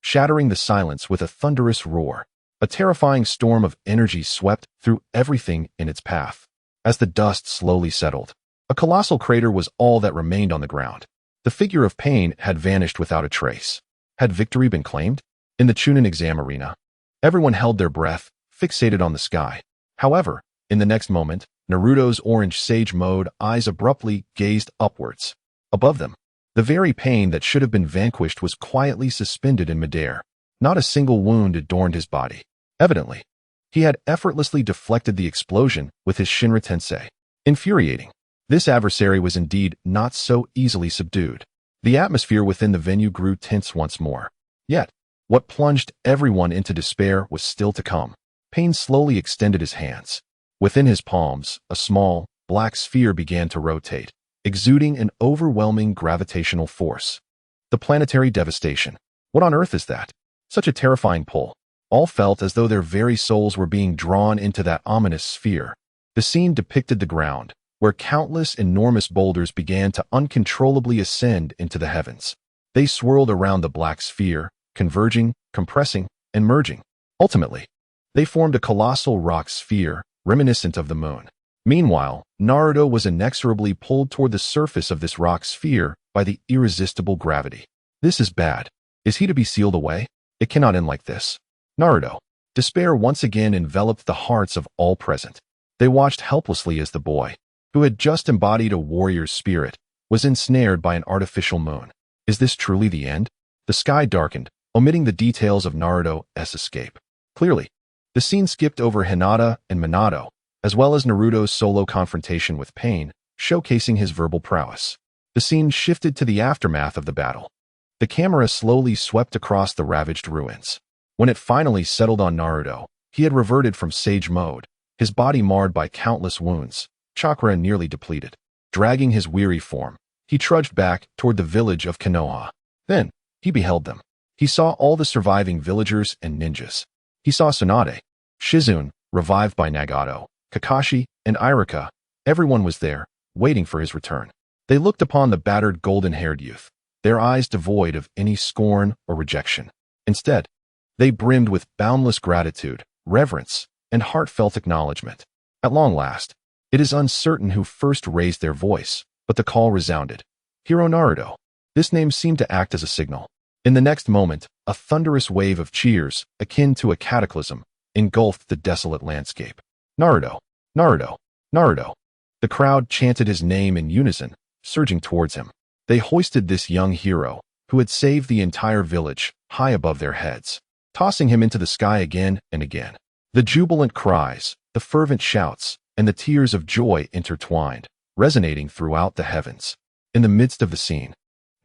shattering the silence with a thunderous roar. A terrifying storm of energy swept through everything in its path. As the dust slowly settled, a colossal crater was all that remained on the ground. The figure of pain had vanished without a trace. Had victory been claimed? In the Chuunin exam arena, everyone held their breath, fixated on the sky. However, in the next moment, Naruto's orange sage mode eyes abruptly gazed upwards. Above them, The very pain that should have been vanquished was quietly suspended in midair. Not a single wound adorned his body. Evidently, he had effortlessly deflected the explosion with his Shinra Tensei. Infuriating. This adversary was indeed not so easily subdued. The atmosphere within the venue grew tense once more. Yet, what plunged everyone into despair was still to come. Pain slowly extended his hands. Within his palms, a small, black sphere began to rotate, exuding an overwhelming gravitational force. The planetary devastation. What on earth is that? Such a terrifying pull. All felt as though their very souls were being drawn into that ominous sphere. The scene depicted the ground, where countless enormous boulders began to uncontrollably ascend into the heavens. They swirled around the black sphere, converging, compressing, and merging. Ultimately, they formed a colossal rock sphere, reminiscent of the moon. Meanwhile, Naruto was inexorably pulled toward the surface of this rock sphere by the irresistible gravity. This is bad. Is he to be sealed away? It cannot end like this. Naruto. Despair once again enveloped the hearts of all present. They watched helplessly as the boy, who had just embodied a warrior's spirit, was ensnared by an artificial moon. Is this truly the end? The sky darkened, omitting the details of Naruto's escape. Clearly, the scene skipped over Hinata and Minato, as well as Naruto's solo confrontation with Pain, showcasing his verbal prowess. The scene shifted to the aftermath of the battle. The camera slowly swept across the ravaged ruins. When it finally settled on Naruto, he had reverted from sage mode, his body marred by countless wounds, chakra nearly depleted. Dragging his weary form, he trudged back toward the village of Konoha. Then, he beheld them. He saw all the surviving villagers and ninjas. He saw Tsunade, Shizune, revived by Nagato, Kakashi, and Iruka. Everyone was there, waiting for his return. They looked upon the battered golden-haired youth, their eyes devoid of any scorn or rejection. Instead, they brimmed with boundless gratitude, reverence, and heartfelt acknowledgement. At long last, it is uncertain who first raised their voice, but the call resounded. Hero Naruto. This name seemed to act as a signal. In the next moment, a thunderous wave of cheers, akin to a cataclysm, engulfed the desolate landscape. Naruto, Naruto, Naruto. The crowd chanted his name in unison, surging towards him. They hoisted this young hero, who had saved the entire village, high above their heads, tossing him into the sky again and again. The jubilant cries, the fervent shouts, and the tears of joy intertwined, resonating throughout the heavens. In the midst of the scene,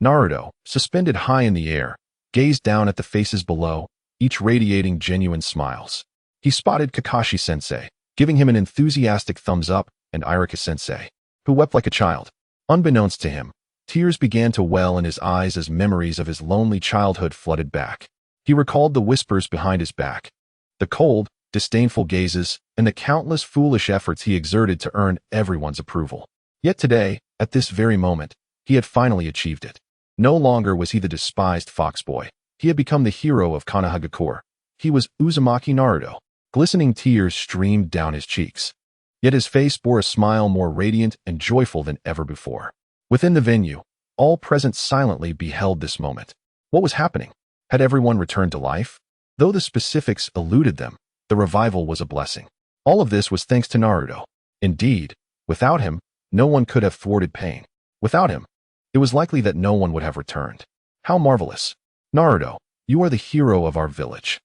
Naruto, suspended high in the air, gazed down at the faces below, each radiating genuine smiles. He spotted Kakashi-sensei, giving him an enthusiastic thumbs up, and Iruka-sensei, who wept like a child. Unbeknownst to him, tears began to well in his eyes as memories of his lonely childhood flooded back. He recalled the whispers behind his back, the cold, disdainful gazes, and the countless foolish efforts he exerted to earn everyone's approval. Yet today, at this very moment, he had finally achieved it. No longer was he the despised foxboy. He had become the hero of Konoha. He was Uzumaki Naruto. Glistening tears streamed down his cheeks. Yet his face bore a smile more radiant and joyful than ever before. Within the venue, all present silently beheld this moment. What was happening? Had everyone returned to life? Though the specifics eluded them, the revival was a blessing. All of this was thanks to Naruto. Indeed, without him, no one could have thwarted Pain. Without him, it was likely that no one would have returned. How marvelous. Naruto, you are the hero of our village.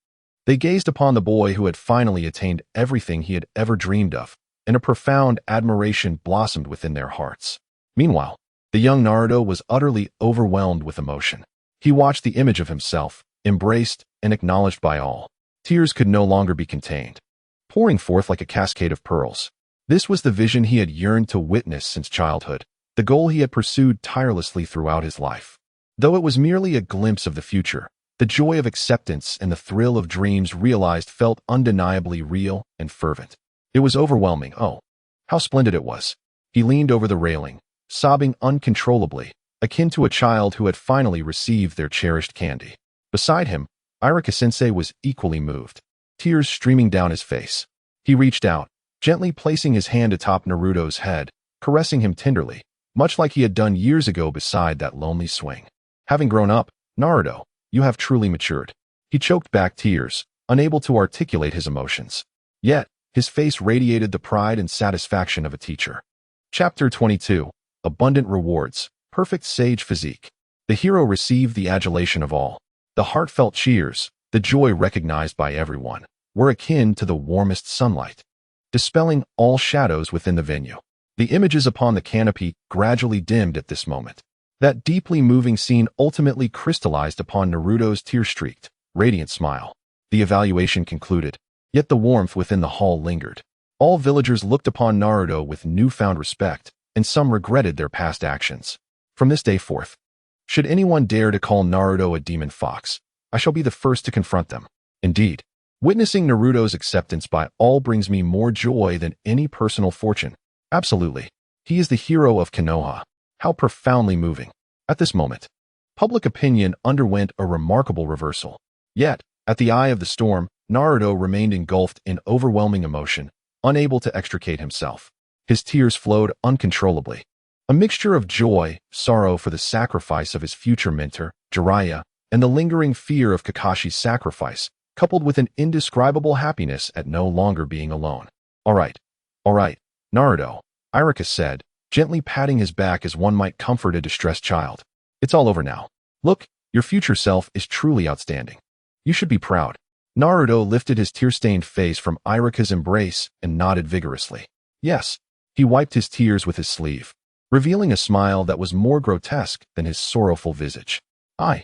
They gazed upon the boy who had finally attained everything he had ever dreamed of, and a profound admiration blossomed within their hearts. Meanwhile, the young Naruto was utterly overwhelmed with emotion. He watched the image of himself, embraced and acknowledged by all. Tears could no longer be contained, pouring forth like a cascade of pearls. This was the vision he had yearned to witness since childhood, the goal he had pursued tirelessly throughout his life. Though it was merely a glimpse of the future, the joy of acceptance and the thrill of dreams realized felt undeniably real and fervent. It was overwhelming. Oh, how splendid it was. He leaned over the railing, sobbing uncontrollably, akin to a child who had finally received their cherished candy. Beside him, Iruka-sensei was equally moved, tears streaming down his face. He reached out, gently placing his hand atop Naruto's head, caressing him tenderly, much like he had done years ago beside that lonely swing. Having grown up, Naruto, you have truly matured. He choked back tears, unable to articulate his emotions. Yet, his face radiated the pride and satisfaction of a teacher. Chapter 22. Abundant Rewards. perfect sage physique. The hero received the adulation of all. The heartfelt cheers, the joy recognized by everyone, were akin to the warmest sunlight, dispelling all shadows within the venue. The images upon the canopy gradually dimmed at this moment. That deeply moving scene ultimately crystallized upon Naruto's tear-streaked, radiant smile. The evaluation concluded, yet the warmth within the hall lingered. All villagers looked upon Naruto with newfound respect, and some regretted their past actions. From this day forth, should anyone dare to call Naruto a demon fox, I shall be the first to confront them. Indeed, witnessing Naruto's acceptance by all brings me more joy than any personal fortune. Absolutely. He is the hero of Konoha. How profoundly moving. At this moment, public opinion underwent a remarkable reversal. Yet, at the eye of the storm, Naruto remained engulfed in overwhelming emotion, unable to extricate himself. His tears flowed uncontrollably. A mixture of joy, sorrow for the sacrifice of his future mentor, Jiraiya, and the lingering fear of Kakashi's sacrifice, coupled with an indescribable happiness at no longer being alone. All right, Naruto, Iruka said, gently patting his back as one might comfort a distressed child. It's all over now. Look, your future self is truly outstanding. You should be proud. Naruto lifted his tear-stained face from Iruka's embrace and nodded vigorously. Yes, he wiped his tears with his sleeve, revealing a smile that was more grotesque than his sorrowful visage. I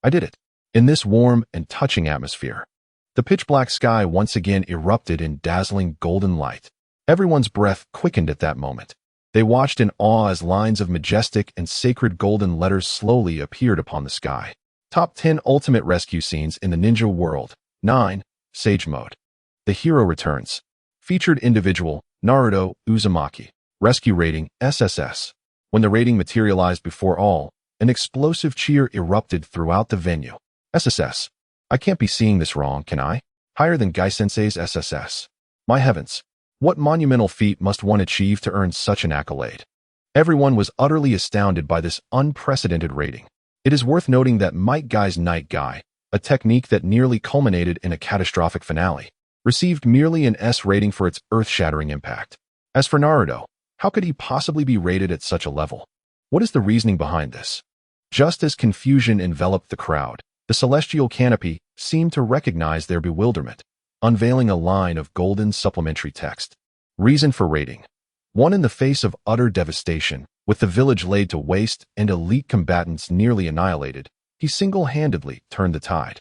did it. In this warm and touching atmosphere, the pitch-black sky once again erupted in dazzling golden light. Everyone's breath quickened at that moment. They watched in awe as lines of majestic and sacred golden letters slowly appeared upon the sky. Top 10 Ultimate Rescue Scenes in the Ninja World. 9. Sage Mode. The Hero Returns. Featured individual, Naruto Uzumaki. Rescue rating, SSS. When the rating materialized before all, an explosive cheer erupted throughout the venue. SSS. I can't be seeing this wrong, can I? Higher than Gai-sensei's SSS. My heavens. What monumental feat must one achieve to earn such an accolade? Everyone was utterly astounded by this unprecedented rating. It is worth noting that Might Guy's Night Guy, a technique that nearly culminated in a catastrophic finale, received merely an S rating for its earth-shattering impact. As for Naruto, how could he possibly be rated at such a level? What is the reasoning behind this? Just as confusion enveloped the crowd, the celestial canopy seemed to recognize their bewilderment, unveiling a line of golden supplementary text. Reason for rating. 1. In the face of utter devastation, with the village laid to waste and elite combatants nearly annihilated, he single-handedly turned the tide,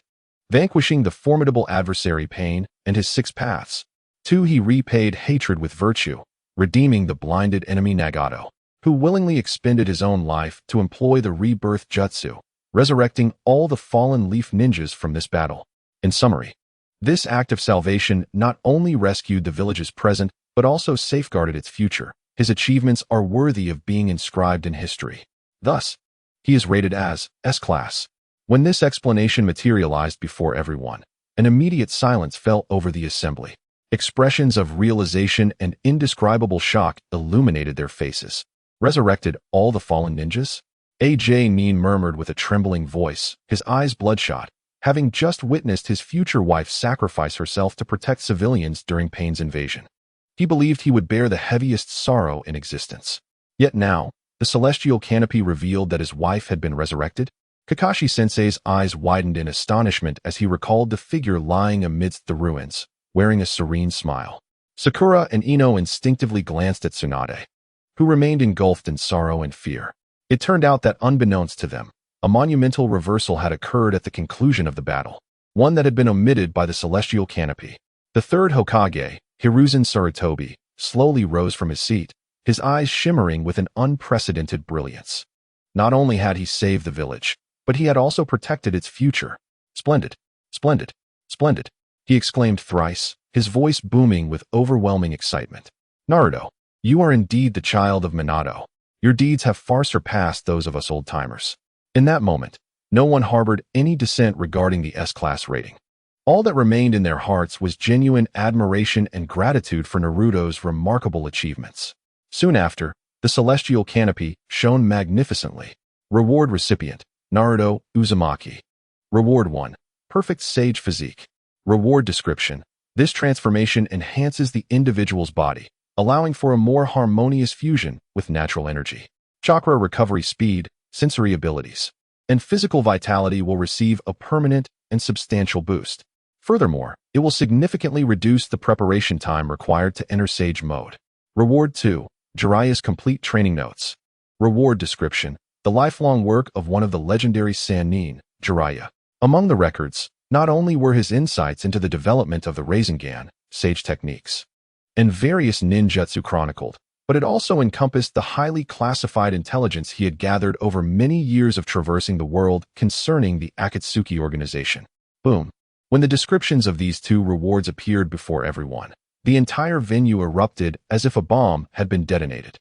vanquishing the formidable adversary Pain and his 6 paths. 2. He repaid hatred with virtue, redeeming the blinded enemy Nagato, who willingly expended his own life to employ the rebirth jutsu, resurrecting all the fallen leaf ninjas from this battle. In summary, this act of salvation not only rescued the village's present, but also safeguarded its future. His achievements are worthy of being inscribed in history. Thus, he is rated as S-Class. When this explanation materialized before everyone, an immediate silence fell over the assembly. Expressions of realization and indescribable shock illuminated their faces. Resurrected all the fallen ninjas? A.J. Neen murmured with a trembling voice, his eyes bloodshot, having just witnessed his future wife sacrifice herself to protect civilians during Pain's invasion. He believed he would bear the heaviest sorrow in existence. Yet now, the celestial canopy revealed that his wife had been resurrected. Kakashi-sensei's eyes widened in astonishment as he recalled the figure lying amidst the ruins, wearing a serene smile. Sakura and Ino instinctively glanced at Tsunade, who remained engulfed in sorrow and fear. It turned out that unbeknownst to them, a monumental reversal had occurred at the conclusion of the battle, one that had been omitted by the celestial canopy. The third Hokage, Hiruzen Sarutobi, slowly rose from his seat, his eyes shimmering with an unprecedented brilliance. Not only had he saved the village, but he had also protected its future. Splendid, splendid, splendid, he exclaimed thrice, his voice booming with overwhelming excitement. Naruto, you are indeed the child of Minato. Your deeds have far surpassed those of us old-timers. In that moment, no one harbored any dissent regarding the S-Class rating. All that remained in their hearts was genuine admiration and gratitude for Naruto's remarkable achievements. Soon after, the celestial canopy shone magnificently. Reward recipient, Naruto Uzumaki. Reward 1. Perfect sage physique. Reward description. This transformation enhances the individual's body, allowing for a more harmonious fusion with natural energy. chakra recovery speed, sensory abilities, and physical vitality will receive a permanent and substantial boost. Furthermore, it will significantly reduce the preparation time required to enter Sage mode. Reward 2. Jiraiya's complete training notes. Reward description: the lifelong work of one of the legendary Sannin, Jiraiya. Among the records, not only were his insights into the development of the Rasengan, Sage techniques, and various ninjutsu chronicled, but it also encompassed the highly classified intelligence he had gathered over many years of traversing the world concerning the Akatsuki organization. Boom. When the descriptions of these two rewards appeared before everyone, the entire venue erupted as if a bomb had been detonated.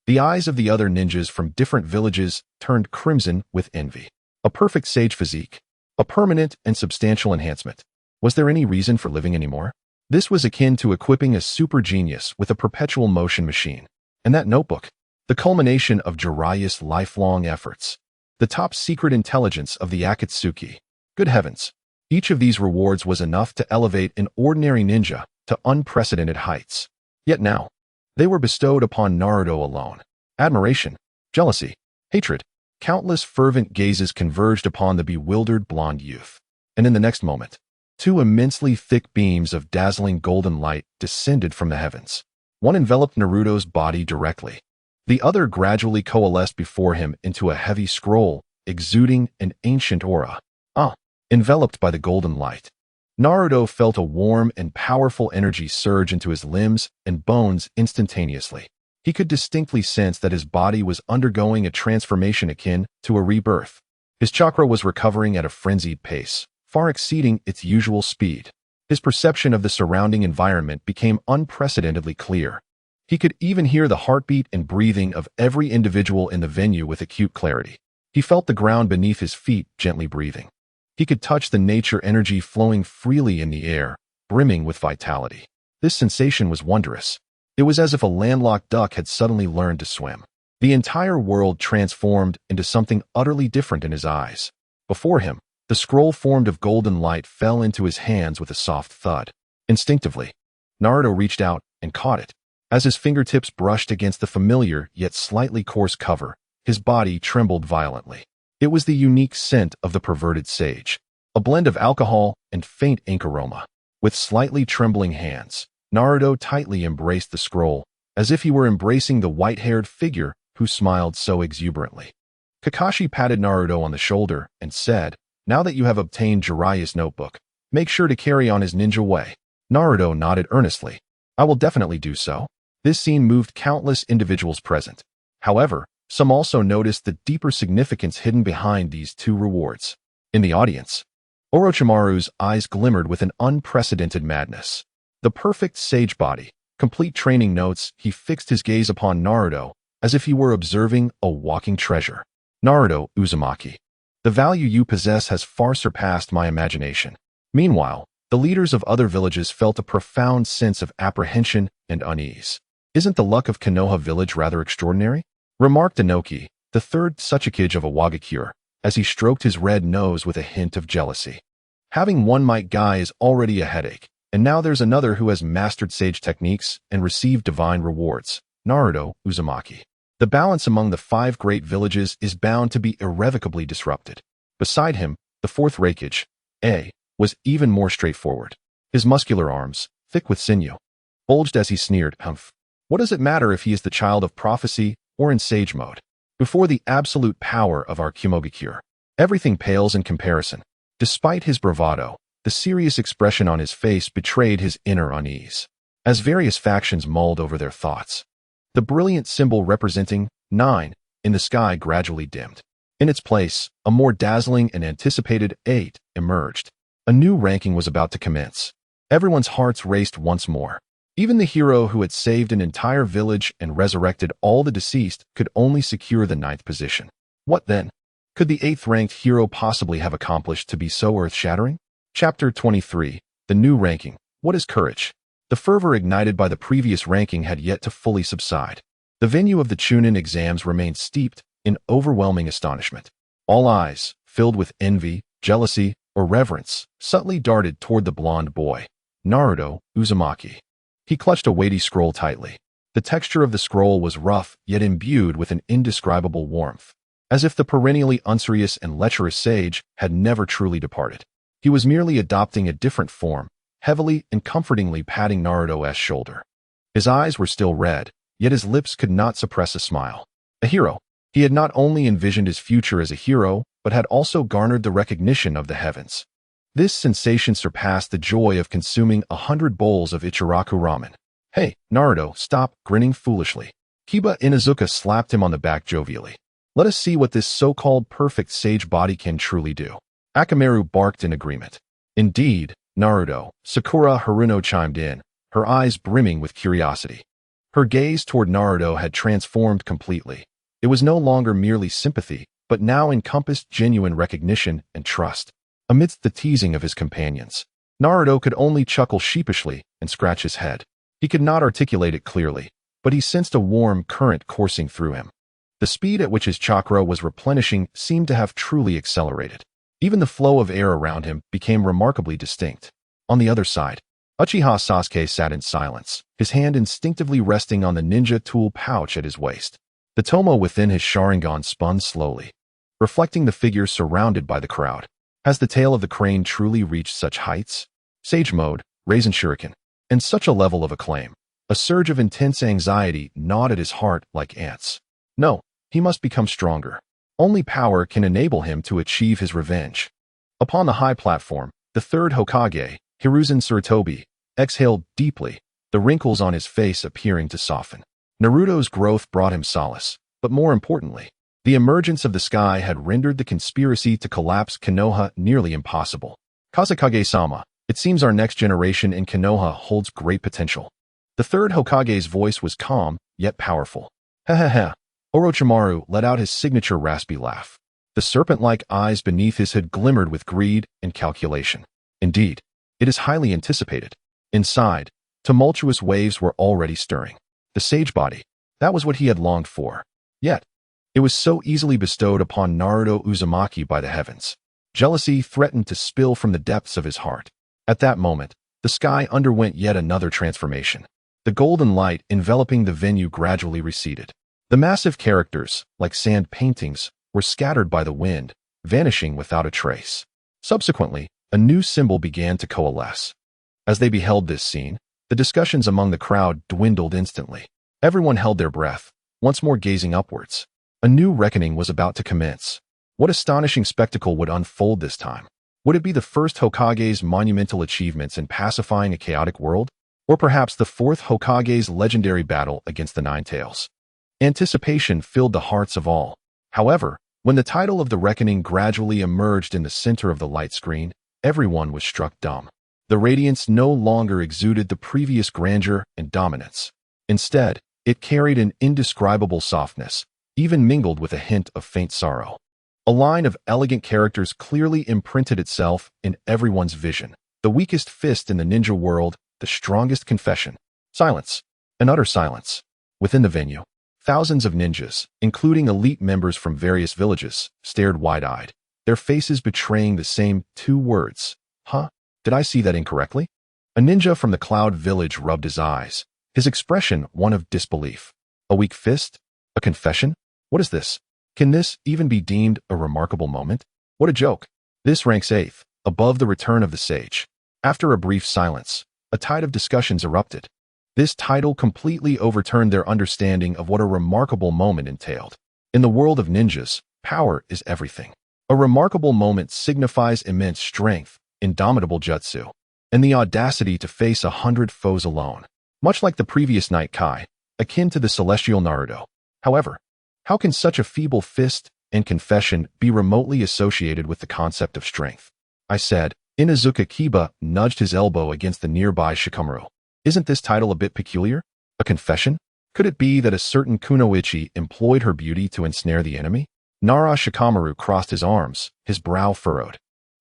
The eyes of the other ninjas from different villages turned crimson with envy. A perfect sage physique. A permanent and substantial enhancement. Was there any reason for living anymore? This was akin to equipping a super genius with a perpetual motion machine. And that notebook, the culmination of Jiraiya's lifelong efforts. The top secret intelligence of the Akatsuki. Good heavens. Each of these rewards was enough to elevate an ordinary ninja to unprecedented heights. Yet now, they were bestowed upon Naruto alone. Admiration, jealousy, hatred, countless fervent gazes converged upon the bewildered blonde youth. And in the next moment, two immensely thick beams of dazzling golden light descended from the heavens. One enveloped Naruto's body directly. The other gradually coalesced before him into a heavy scroll, exuding an ancient aura. Enveloped by the golden light, Naruto felt a warm and powerful energy surge into his limbs and bones instantaneously. He could distinctly sense that his body was undergoing a transformation akin to a rebirth. His chakra was recovering at a frenzied pace, far exceeding its usual speed. His perception of the surrounding environment became unprecedentedly clear. He could even hear the heartbeat and breathing of every individual in the venue with acute clarity. He felt the ground beneath his feet gently breathing. He could touch the nature energy flowing freely in the air, brimming with vitality. This sensation was wondrous. It was as if a landlocked duck had suddenly learned to swim. The entire world transformed into something utterly different in his eyes. Before him, the scroll formed of golden light fell into his hands with a soft thud. Instinctively, Naruto reached out and caught it. As his fingertips brushed against the familiar yet slightly coarse cover, his body trembled violently. It was the unique scent of the perverted sage, a blend of alcohol and faint ink aroma. With slightly trembling hands, Naruto tightly embraced the scroll, as if he were embracing the white-haired figure who smiled so exuberantly. Kakashi patted Naruto on the shoulder and said, "Now that you have obtained Jiraiya's notebook, make sure to carry on his ninja way." Naruto nodded earnestly. "I will definitely do so." This scene moved countless individuals present. However, some also noticed the deeper significance hidden behind these two rewards. In the audience, Orochimaru's eyes glimmered with an unprecedented madness. The perfect sage body, complete training notes, he fixed his gaze upon Naruto as if he were observing a walking treasure. "Naruto Uzumaki, the value you possess has far surpassed my imagination." Meanwhile, the leaders of other villages felt a profound sense of apprehension and unease. "Isn't the luck of Konoha village rather extraordinary?" remarked Inoki, the third Hokage of Iwagakure, as he stroked his red nose with a hint of jealousy. "Having one Might Guy is already a headache, and now there's another who has mastered sage techniques and received divine rewards. Naruto Uzumaki. The balance among the 5 great villages is bound to be irrevocably disrupted." Beside him, the fourth Raikage, was even more straightforward. His muscular arms, thick with sinew, bulged as he sneered, "Humph. What does it matter if he is the child of prophecy or in sage mode? Before the absolute power of our Kumogakure, everything pales in comparison." Despite his bravado, the serious expression on his face betrayed his inner unease. As various factions mulled over their thoughts, the brilliant symbol representing 9 in the sky gradually dimmed. In its place, a more dazzling and anticipated 8 emerged. A new ranking was about to commence. Everyone's hearts raced once more. Even the hero who had saved an entire village and resurrected all the deceased could only secure the 9th position. What then? Could the 8th-ranked hero possibly have accomplished to be so earth-shattering? Chapter 23. The New Ranking. What is courage? The fervor ignited by the previous ranking had yet to fully subside. The venue of the Chuunin Exams remained steeped in overwhelming astonishment. All eyes, filled with envy, jealousy, or reverence, subtly darted toward the blonde boy, Naruto Uzumaki. He clutched a weighty scroll tightly. The texture of the scroll was rough, yet imbued with an indescribable warmth, as if the perennially unserious and lecherous sage had never truly departed. He was merely adopting a different form, heavily and comfortingly patting Naruto's shoulder. His eyes were still red, yet his lips could not suppress a smile. A hero. He had not only envisioned his future as a hero, but had also garnered the recognition of the heavens. This sensation surpassed the joy of consuming 100 bowls of Ichiraku ramen. Hey, Naruto, stop grinning foolishly. Kiba Inuzuka slapped him on the back jovially. Let us see what this so-called perfect sage body can truly do. Akamaru barked in agreement. Indeed, Naruto, Sakura Haruno chimed in, her eyes brimming with curiosity. Her gaze toward Naruto had transformed completely. It was no longer merely sympathy, but now encompassed genuine recognition and trust. Amidst the teasing of his companions, Naruto could only chuckle sheepishly and scratch his head. He could not articulate it clearly, but he sensed a warm current coursing through him. The speed at which his chakra was replenishing seemed to have truly accelerated. Even the flow of air around him became remarkably distinct. On the other side, Uchiha Sasuke sat in silence, his hand instinctively resting on the ninja tool pouch at his waist. The tomo within his Sharingan spun slowly, reflecting the figure surrounded by the crowd. Has the tail of the crane truly reached such heights? Sage mode, Raisin Shuriken, and such a level of acclaim. A surge of intense anxiety gnawed at his heart like ants. No, he must become stronger. Only power can enable him to achieve his revenge. Upon the high platform, the third Hokage, Hiruzen Sarutobi, exhaled deeply, the wrinkles on his face appearing to soften. Naruto's growth brought him solace, but more importantly, the emergence of the sky had rendered the conspiracy to collapse Konoha nearly impossible. Kazekage-sama, it seems our next generation in Konoha holds great potential. The third Hokage's voice was calm, yet powerful. Ha ha ha. Orochimaru let out his signature raspy laugh. The serpent-like eyes beneath his hood glimmered with greed and calculation. Indeed, it is highly anticipated. Inside, tumultuous waves were already stirring. The sage body, that was what he had longed for. Yet, it was so easily bestowed upon Naruto Uzumaki by the heavens. Jealousy threatened to spill from the depths of his heart. At that moment, the sky underwent yet another transformation. The golden light enveloping the venue gradually receded. The massive characters, like sand paintings, were scattered by the wind, vanishing without a trace. Subsequently, a new symbol began to coalesce. As they beheld this scene, the discussions among the crowd dwindled instantly. Everyone held their breath, once more gazing upwards. A new reckoning was about to commence. What astonishing spectacle would unfold this time? Would it be the first Hokage's monumental achievements in pacifying a chaotic world? Or perhaps the fourth Hokage's legendary battle against the Nine Tails? Anticipation filled the hearts of all. However, when the title of the reckoning gradually emerged in the center of the light screen, everyone was struck dumb. The radiance no longer exuded the previous grandeur and dominance. Instead, it carried an indescribable softness, even mingled with a hint of faint sorrow. A line of elegant characters clearly imprinted itself in everyone's vision. The weakest fist in the ninja world, the strongest confession. Silence. An utter silence. Within the venue, thousands of ninjas, including elite members from various villages, stared wide-eyed, their faces betraying the same two words. Huh? Did I see that incorrectly? A ninja from the Cloud Village rubbed his eyes, his expression one of disbelief. A weak fist? A confession? What is this? Can this even be deemed a remarkable moment? What a joke. This ranks 8th, above the return of the sage. After a brief silence, a tide of discussions erupted. This title completely overturned their understanding of what a remarkable moment entailed. In the world of ninjas, power is everything. A remarkable moment signifies immense strength, indomitable jutsu, and the audacity to face 100 foes alone. Much like the previous Night Kai, akin to the celestial Naruto. However, how can such a feeble fist and confession be remotely associated with the concept of strength? I said. Inuzuka Kiba nudged his elbow against the nearby Shikamaru. Isn't this title a bit peculiar? A confession? Could it be that a certain Kunoichi employed her beauty to ensnare the enemy? Nara Shikamaru crossed his arms, his brow furrowed,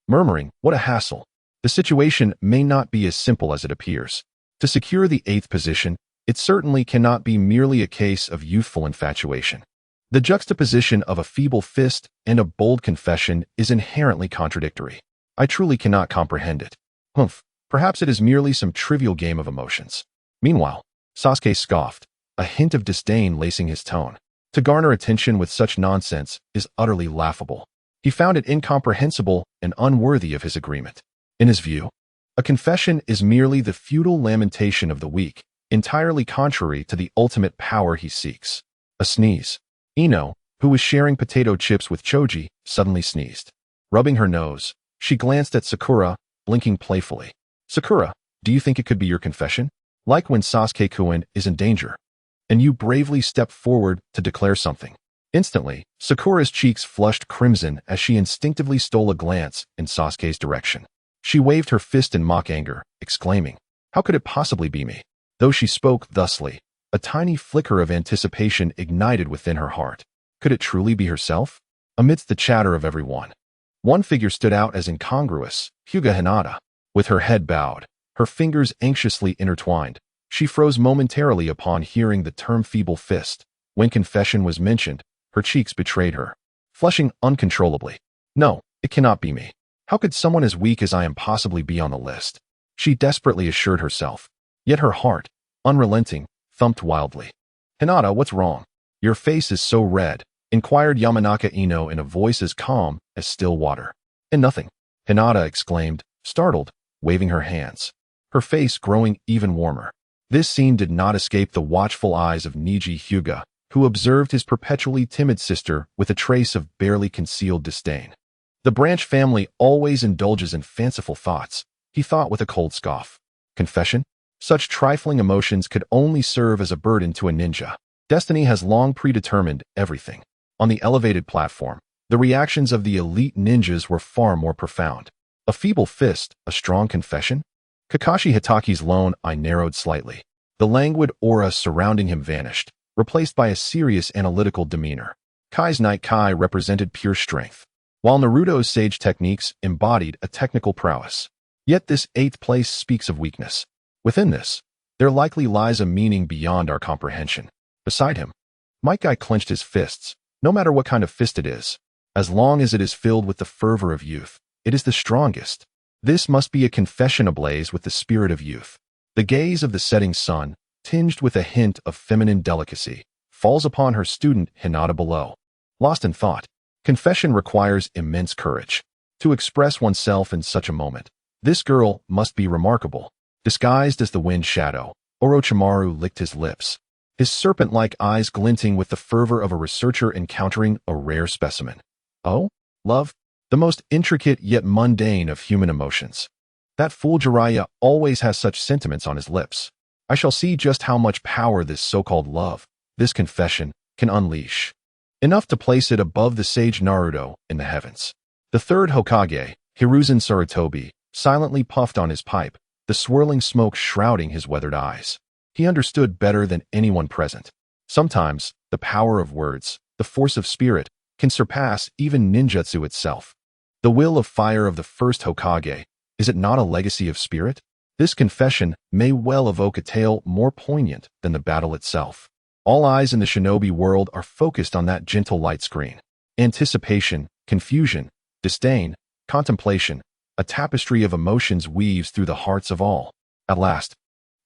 murmuring, what a hassle. The situation may not be as simple as it appears. To secure the 8th position, it certainly cannot be merely a case of youthful infatuation. The juxtaposition of a feeble fist and a bold confession is inherently contradictory. I truly cannot comprehend it. Humph, perhaps it is merely some trivial game of emotions. Meanwhile, Sasuke scoffed. a hint of disdain lacing his tone. To garner attention with such nonsense is utterly laughable. He found it incomprehensible and unworthy of his agreement. In his view, a confession is merely the futile lamentation of the weak, entirely contrary to the ultimate power he seeks. A sneeze. Ino, who was sharing potato chips with Choji, suddenly sneezed. Rubbing her nose, she glanced at Sakura, blinking playfully. Sakura, do you think it could be your confession? Like when Sasuke-kun is in danger, and you bravely step forward to declare something. Instantly, Sakura's cheeks flushed crimson as she instinctively stole a glance in Sasuke's direction. She waved her fist in mock anger, exclaiming, "How could it possibly be me?" Though she spoke thusly, a tiny flicker of anticipation ignited within her heart. Could it truly be herself? Amidst the chatter of everyone, one figure stood out as incongruous, Hyuga Hinata. With her head bowed, her fingers anxiously intertwined, she froze momentarily upon hearing the term feeble fist. When confession was mentioned, her cheeks betrayed her, flushing uncontrollably. No, it cannot be me. How could someone as weak as I am possibly be on the list? She desperately assured herself. Yet her heart, unrelenting, thumped wildly. Hinata, what's wrong? Your face is so red, inquired Yamanaka Ino in a voice as calm as still water. And nothing, Hinata exclaimed, startled, waving her hands, her face growing even warmer. This scene did not escape the watchful eyes of Niji Hyuga, who observed his perpetually timid sister with a trace of barely concealed disdain. The Branch family always indulges in fanciful thoughts, he thought with a cold scoff. Confession? Such trifling emotions could only serve as a burden to a ninja. Destiny has long predetermined everything. On the elevated platform, the reactions of the elite ninjas were far more profound. A feeble fist, a strong confession? Kakashi Hitaki's lone eye narrowed slightly. The languid aura surrounding him vanished, replaced by a serious analytical demeanor. Kai's Night Kai represented pure strength, while Naruto's sage techniques embodied a technical prowess. Yet this 8th place speaks of weakness. Within this, there likely lies a meaning beyond our comprehension. Beside him, Might Guy clenched his fists. No matter what kind of fist it is, as long as it is filled with the fervor of youth, it is the strongest. This must be a confession ablaze with the spirit of youth. The gaze of the setting sun, tinged with a hint of feminine delicacy, falls upon her student Hinata below. Lost in thought, confession requires immense courage. To express oneself in such a moment, this girl must be remarkable. Disguised as the wind shadow, Orochimaru licked his lips, his serpent-like eyes glinting with the fervor of a researcher encountering a rare specimen. Oh, love? The most intricate yet mundane of human emotions. That fool Jiraiya always has such sentiments on his lips. I shall see just how much power this so-called love, this confession, can unleash. Enough to place it above the sage Naruto in the heavens. The third Hokage, Hiruzen Sarutobi, silently puffed on his pipe, the swirling smoke shrouding his weathered eyes. He understood better than anyone present. Sometimes, the power of words, the force of spirit, can surpass even ninjutsu itself. The will of fire of the first Hokage, is it not a legacy of spirit? This confession may well evoke a tale more poignant than the battle itself. All eyes in the shinobi world are focused on that gentle light screen. Anticipation, confusion, disdain, contemplation, a tapestry of emotions weaves through the hearts of all. At last,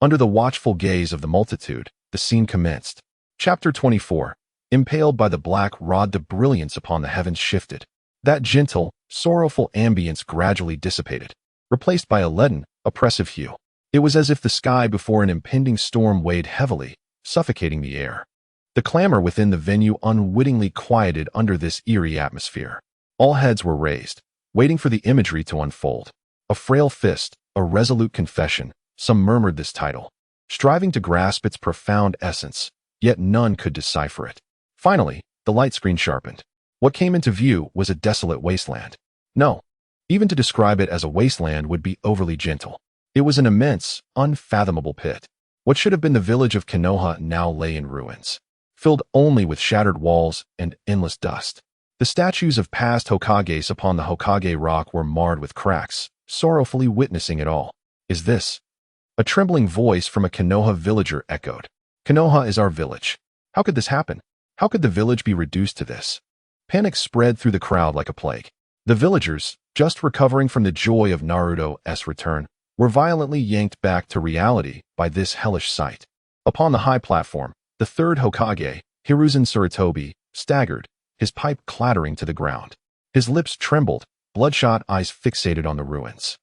under the watchful gaze of the multitude, the scene commenced. Chapter 24. Impaled by the black rod, the brilliance upon the heavens shifted. That gentle, sorrowful ambience gradually dissipated, replaced by a leaden, oppressive hue. It was as if the sky before an impending storm weighed heavily, suffocating the air. The clamor within the venue unwittingly quieted under this eerie atmosphere. All heads were raised, waiting for the imagery to unfold. A frail fist, a resolute confession, some murmured this title, striving to grasp its profound essence, yet none could decipher it. Finally, the light screen sharpened. What came into view was a desolate wasteland. No, even to describe it as a wasteland would be overly gentle. It was an immense, unfathomable pit. What should have been the village of Konoha now lay in ruins, filled only with shattered walls and endless dust. The statues of past Hokages upon the Hokage rock were marred with cracks, sorrowfully witnessing it all. Is this? A trembling voice from a Konoha villager echoed. Konoha is our village. How could this happen? How could the village be reduced to this? Panic spread through the crowd like a plague. The villagers, just recovering from the joy of Naruto's return, were violently yanked back to reality by this hellish sight. Upon the high platform, The third Hokage, Hiruzen Tsurutobi, staggered, his pipe clattering to the ground. His lips trembled, bloodshot eyes fixated on the ruins.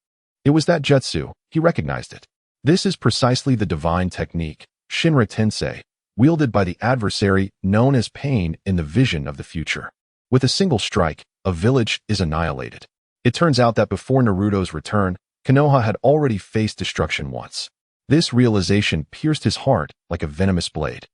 It was that jutsu, he recognized it. This is precisely the divine technique, Shinra Tensei, wielded by the adversary known as pain in the vision of the future. With a single strike, a village is annihilated. It turns out that before Naruto's return, Konoha had already faced destruction once. This realization pierced his heart like a venomous blade.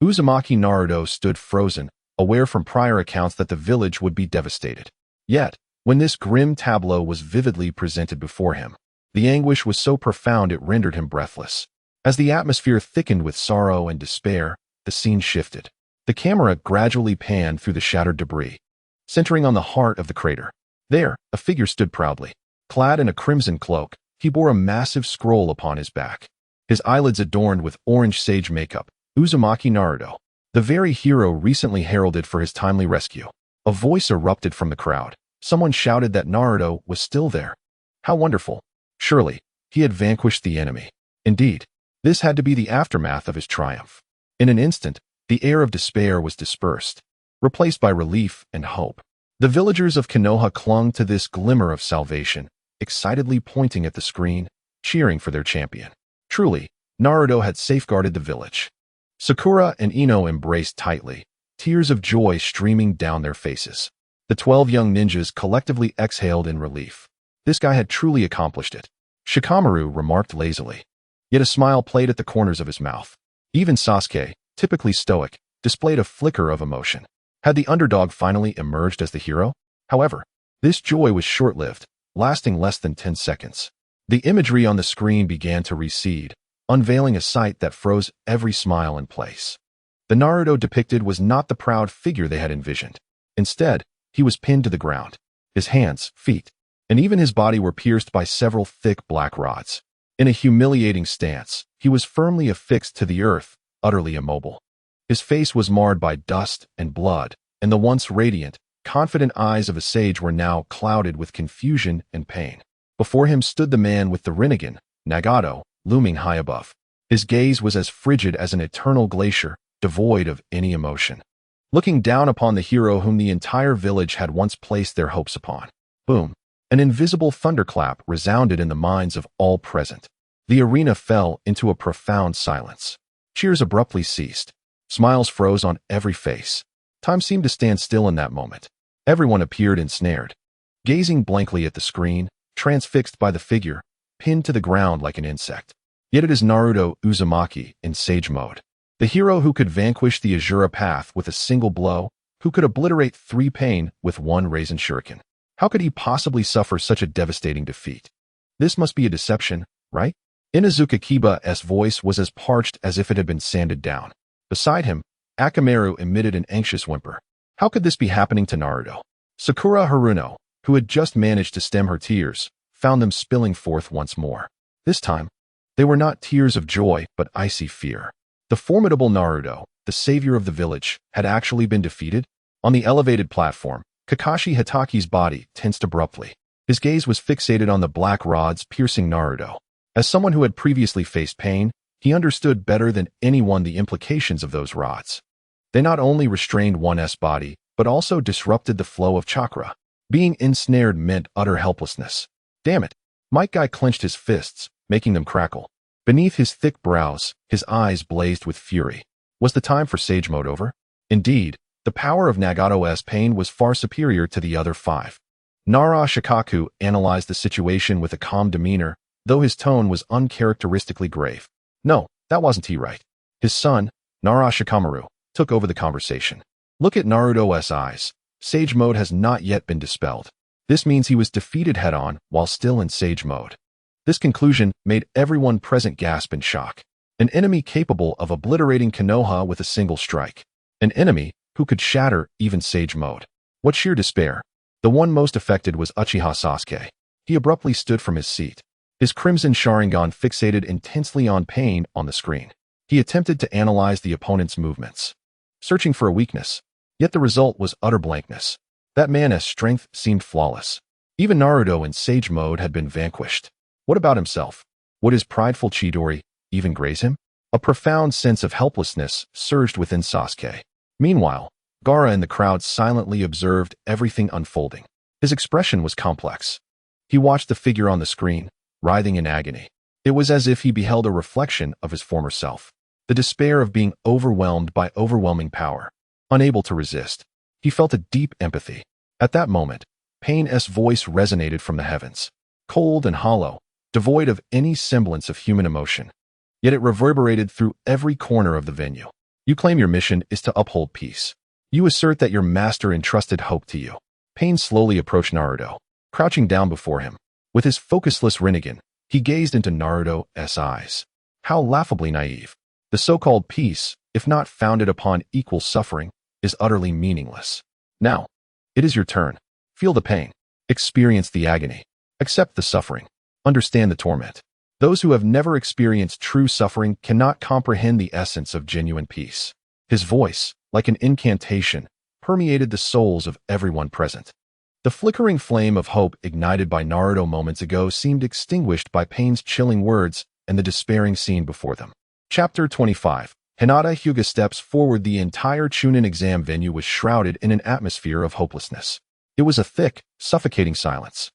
Uzumaki Naruto stood frozen, aware from prior accounts that the village would be devastated. Yet, when this grim tableau was vividly presented before him, the anguish was so profound it rendered him breathless. As the atmosphere thickened with sorrow and despair, the scene shifted. The camera gradually panned through the shattered debris, centering on the heart of the crater. There, a figure stood proudly. Clad in a crimson cloak, he bore a massive scroll upon his back. His eyelids adorned with orange sage makeup, Uzumaki Naruto, the very hero recently heralded for his timely rescue. A voice erupted from the crowd. Someone shouted that Naruto was still there. How wonderful. Surely, he had vanquished the enemy. Indeed, this had to be the aftermath of his triumph. In an instant, the air of despair was dispersed, replaced by relief and hope. The villagers of Konoha clung to this glimmer of salvation, excitedly pointing at the screen, cheering for their champion. Truly, Naruto had safeguarded the village. Sakura and Ino embraced tightly, tears of joy streaming down their faces. The 12 young ninjas collectively exhaled in relief. This guy had truly accomplished it. Shikamaru remarked lazily. Yet a smile played at the corners of his mouth. Even Sasuke, typically stoic, displayed a flicker of emotion. Had the underdog finally emerged as the hero? However, this joy was short-lived, lasting less than 10 seconds. The imagery on the screen began to recede, unveiling a sight that froze every smile in place. The Naruto depicted was not the proud figure they had envisioned. Instead, he was pinned to the ground. His hands, feet, and even his body were pierced by several thick black rods. In a humiliating stance, he was firmly affixed to the earth, utterly immobile. His face was marred by dust and blood, and the once radiant, confident eyes of a sage were now clouded with confusion and pain. Before him stood the man with the Rinnegan, Nagato, looming high above. His gaze was as frigid as an eternal glacier, devoid of any emotion. Looking down upon the hero whom the entire village had once placed their hopes upon. Boom! An invisible thunderclap resounded in the minds of all present. The arena fell into a profound silence. Cheers abruptly ceased. Smiles froze on every face. Time seemed to stand still in that moment. Everyone appeared ensnared, gazing blankly at the screen, transfixed by the figure, pinned to the ground like an insect. Yet it is Naruto Uzumaki in sage mode. The hero who could vanquish the Azura path with a single blow, who could obliterate 3 pain with 1 Raisin Shuriken. How could he possibly suffer such a devastating defeat? This must be a deception, right? Inazuka Kiba's voice was as parched as if it had been sanded down. Beside him, Akamaru emitted an anxious whimper. How could this be happening to Naruto? Sakura Haruno, who had just managed to stem her tears, found them spilling forth once more. This time, they were not tears of joy, but icy fear. The formidable Naruto, the savior of the village, had actually been defeated? On the elevated platform, Kakashi Hitaki's body tensed abruptly. His gaze was fixated on the black rods piercing Naruto. As someone who had previously faced pain, he understood better than anyone the implications of those rods. They not only restrained one's body, but also disrupted the flow of chakra. Being ensnared meant utter helplessness. Damn it! Might Guy clenched his fists, making them crackle. Beneath his thick brows, his eyes blazed with fury. Was the time for sage mode over? Indeed, the power of Nagato's pain was far superior to the other 5. Nara Shikaku analyzed the situation with a calm demeanor, though his tone was uncharacteristically grave. No, that wasn't he right. His son, Nara Shikamaru, took over the conversation. Look at Naruto's eyes. Sage mode has not yet been dispelled. This means he was defeated head-on while still in sage mode. This conclusion made everyone present gasp in shock. An enemy capable of obliterating Konoha with a single strike. An enemy who could shatter even sage mode. What sheer despair. The one most affected was Uchiha Sasuke. He abruptly stood from his seat. His crimson Sharingan fixated intensely on pain on the screen. He attempted to analyze the opponent's movements, searching for a weakness. Yet the result was utter blankness. That man's strength seemed flawless. Even Naruto in sage mode had been vanquished. What about himself? Would his prideful Chidori even graze him? A profound sense of helplessness surged within Sasuke. Meanwhile, Gaara and the crowd silently observed everything unfolding. His expression was complex. He watched the figure on the screen, writhing in agony. It was as if he beheld a reflection of his former self. The despair of being overwhelmed by overwhelming power. Unable to resist, he felt a deep empathy. At that moment, Pain's voice resonated from the heavens. Cold and hollow, devoid of any semblance of human emotion. Yet it reverberated through every corner of the venue. You claim your mission is to uphold peace. You assert that your master entrusted hope to you. Pain slowly approached Naruto, crouching down before him. With his focusless Rinnegan, he gazed into Naruto's eyes. How laughably naive. The so-called peace, if not founded upon equal suffering, is utterly meaningless. Now, it is your turn. Feel the pain. Experience the agony. Accept the suffering. Understand the torment. Those who have never experienced true suffering cannot comprehend the essence of genuine peace. His voice, like an incantation, permeated the souls of everyone present. The flickering flame of hope ignited by Naruto moments ago seemed extinguished by Pain's chilling words and the despairing scene before them. Chapter 25. Hinata Hyuga steps forward. The entire Chuunin exam venue was shrouded in an atmosphere of hopelessness. It was a thick, suffocating silence.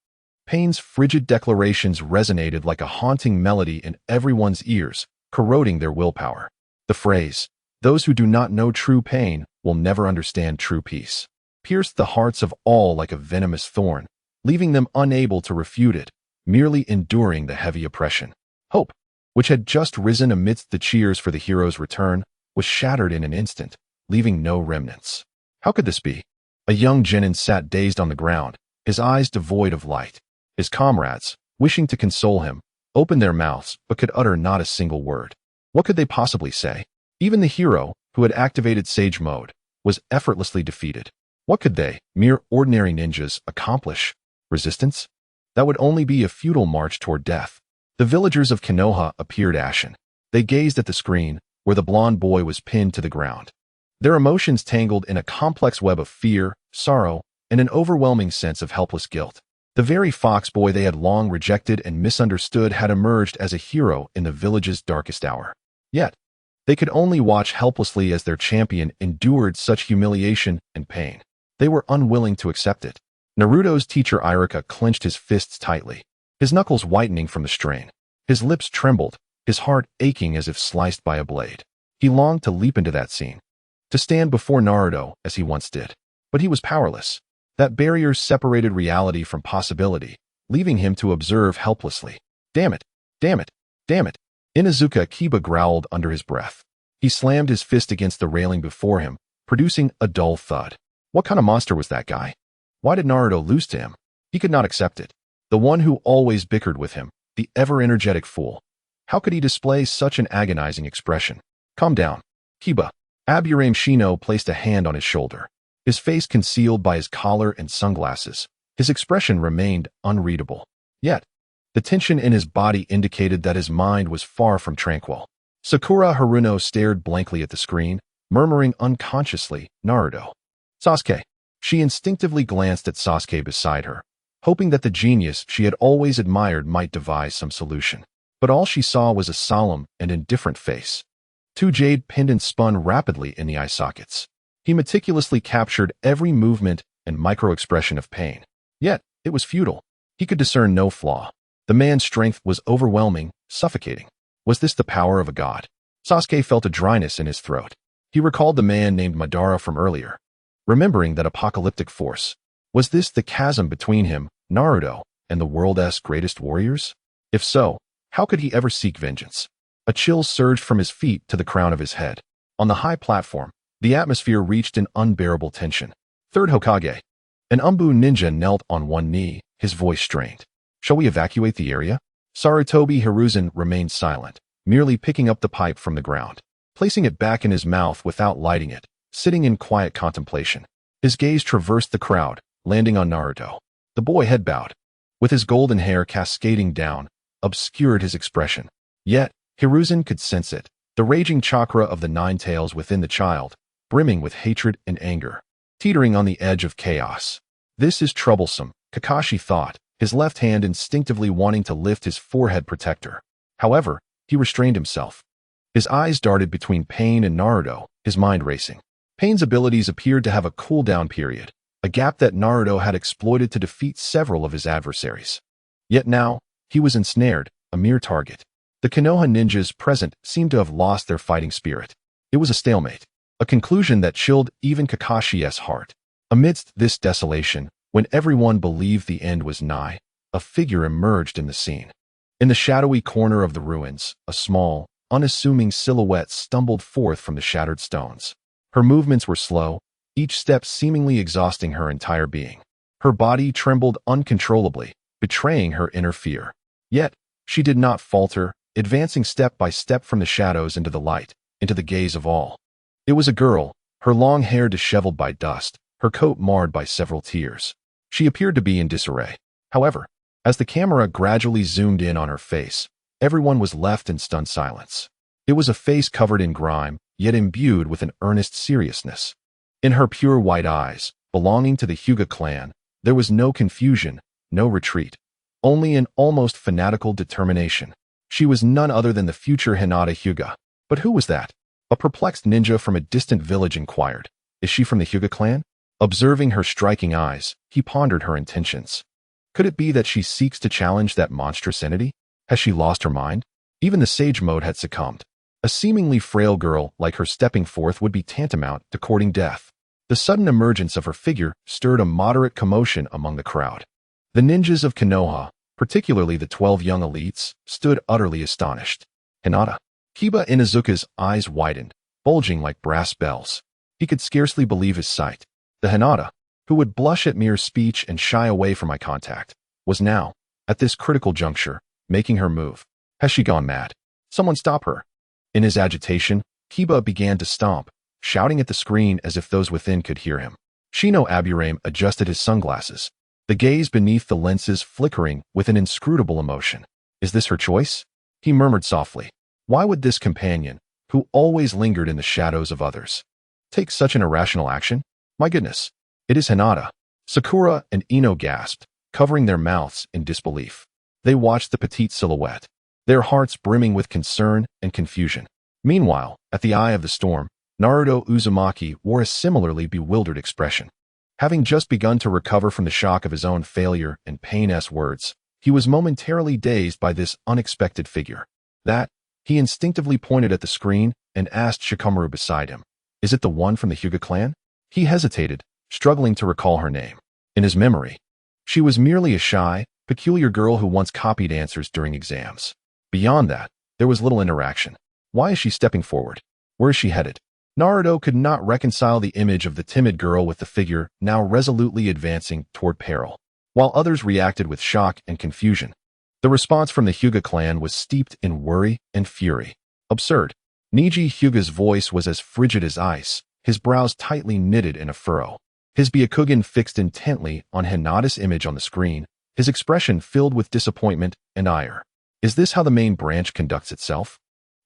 Pain's frigid declarations resonated like a haunting melody in everyone's ears, corroding their willpower. The phrase, "Those who do not know true pain will never understand true peace," pierced the hearts of all like a venomous thorn, leaving them unable to refute it, merely enduring the heavy oppression. Hope, which had just risen amidst the cheers for the hero's return, was shattered in an instant, leaving no remnants. How could this be? A young genin sat dazed on the ground, his eyes devoid of light. His comrades, wishing to console him, opened their mouths but could utter not a single word. What could they possibly say? Even the hero, who had activated Sage Mode, was effortlessly defeated. What could they, mere ordinary ninjas, accomplish? Resistance? That would only be a futile march toward death. The villagers of Konoha appeared ashen. They gazed at the screen, where the blond boy was pinned to the ground. Their emotions tangled in a complex web of fear, sorrow, and an overwhelming sense of helpless guilt. The very fox boy they had long rejected and misunderstood had emerged as a hero in the village's darkest hour. Yet, they could only watch helplessly as their champion endured such humiliation and pain. They were unwilling to accept it. Naruto's teacher Iruka clenched his fists tightly, his knuckles whitening from the strain. His lips trembled, his heart aching as if sliced by a blade. He longed to leap into that scene, to stand before Naruto as he once did. But he was powerless. That barrier separated reality from possibility, leaving him to observe helplessly. Damn it! Damn it! Damn it! Inuzuka Kiba growled under his breath. He slammed his fist against the railing before him, producing a dull thud. What kind of monster was that guy? Why did Naruto lose to him? He could not accept it. The one who always bickered with him, the ever-energetic fool. How could he display such an agonizing expression? Calm down, Kiba. Aburame Shino placed a hand on his shoulder. His face concealed by his collar and sunglasses, his expression remained unreadable. Yet, the tension in his body indicated that his mind was far from tranquil. Sakura Haruno stared blankly at the screen, murmuring unconsciously, "Naruto." Sasuke. She instinctively glanced at Sasuke beside her, hoping that the genius she had always admired might devise some solution. But all she saw was a solemn and indifferent face. Two jade pendants spun rapidly in the eye sockets. He meticulously captured every movement and micro-expression of pain. Yet, it was futile. He could discern no flaw. The man's strength was overwhelming, suffocating. Was this the power of a god? Sasuke felt a dryness in his throat. He recalled the man named Madara from earlier, remembering that apocalyptic force. Was this the chasm between him, Naruto, and the world's greatest warriors? If so, how could he ever seek vengeance? A chill surged from his feet to the crown of his head. On the high platform, the atmosphere reached an unbearable tension. Third Hokage. An Umbu ninja knelt on one knee, his voice strained. Shall we evacuate the area? Sarutobi Hiruzen remained silent, merely picking up the pipe from the ground, placing it back in his mouth without lighting it, sitting in quiet contemplation. His gaze traversed the crowd, landing on Naruto. The boy head bowed, with his golden hair cascading down, obscured his expression. Yet, Hiruzen could sense it, the raging chakra of the nine tails within the child, brimming with hatred and anger, teetering on the edge of chaos. This is troublesome, Kakashi thought, his left hand instinctively wanting to lift his forehead protector. However, he restrained himself. His eyes darted between Pain and Naruto, his mind racing. Pain's abilities appeared to have a cooldown period, a gap that Naruto had exploited to defeat several of his adversaries. Yet now, he was ensnared, a mere target. The Konoha ninjas present seemed to have lost their fighting spirit. It was a stalemate, a conclusion that chilled even Kakashi's heart. Amidst this desolation, when everyone believed the end was nigh, a figure emerged in the scene. In the shadowy corner of the ruins, a small, unassuming silhouette stumbled forth from the shattered stones. Her movements were slow, each step seemingly exhausting her entire being. Her body trembled uncontrollably, betraying her inner fear. Yet, she did not falter, advancing step by step from the shadows into the light, into the gaze of all. It was a girl, her long hair disheveled by dust, her coat marred by several tears. She appeared to be in disarray. However, as the camera gradually zoomed in on her face, everyone was left in stunned silence. It was a face covered in grime, yet imbued with an earnest seriousness. In her pure white eyes, belonging to the Hyuga clan, there was no confusion, no retreat, only an almost fanatical determination. She was none other than the future Hinata Hyuga. But who was that? A perplexed ninja from a distant village inquired. Is she from the Hyuga clan? Observing her striking eyes, he pondered her intentions. Could it be that she seeks to challenge that monstrous entity? Has she lost her mind? Even the sage mode had succumbed. A seemingly frail girl like her stepping forth would be tantamount to courting death. The sudden emergence of her figure stirred a moderate commotion among the crowd. The ninjas of Konoha, particularly the 12 young elites, stood utterly astonished. Hinata. Kiba Inuzuka's eyes widened, bulging like brass bells. He could scarcely believe his sight. The Hinata, who would blush at mere speech and shy away from eye contact, was now, at this critical juncture, making her move. Has she gone mad? Someone stop her. In his agitation, Kiba began to stomp, shouting at the screen as if those within could hear him. Shino Aburame adjusted his sunglasses, the gaze beneath the lenses flickering with an inscrutable emotion. Is this her choice? He murmured softly. Why would this companion, who always lingered in the shadows of others, take such an irrational action? My goodness, it is Hinata. Sakura and Ino gasped, covering their mouths in disbelief. They watched the petite silhouette, their hearts brimming with concern and confusion. Meanwhile, at the eye of the storm, Naruto Uzumaki wore a similarly bewildered expression. Having just begun to recover from the shock of his own failure and Pain's words, he was momentarily dazed by this unexpected figure. He instinctively pointed at the screen and asked Shikamaru beside him, "Is it the one from the Hyuga clan?" He hesitated, struggling to recall her name. In his memory, she was merely a shy, peculiar girl who once copied answers during exams. Beyond that, there was little interaction. Why is she stepping forward? Where is she headed? Naruto could not reconcile the image of the timid girl with the figure now resolutely advancing toward peril, while others reacted with shock and confusion. The response from the Hyuga clan was steeped in worry and fury. Absurd. Niji Hyuga's voice was as frigid as ice, his brows tightly knitted in a furrow. His Byakugan fixed intently on Hinata's image on the screen, his expression filled with disappointment and ire. Is this how the main branch conducts itself?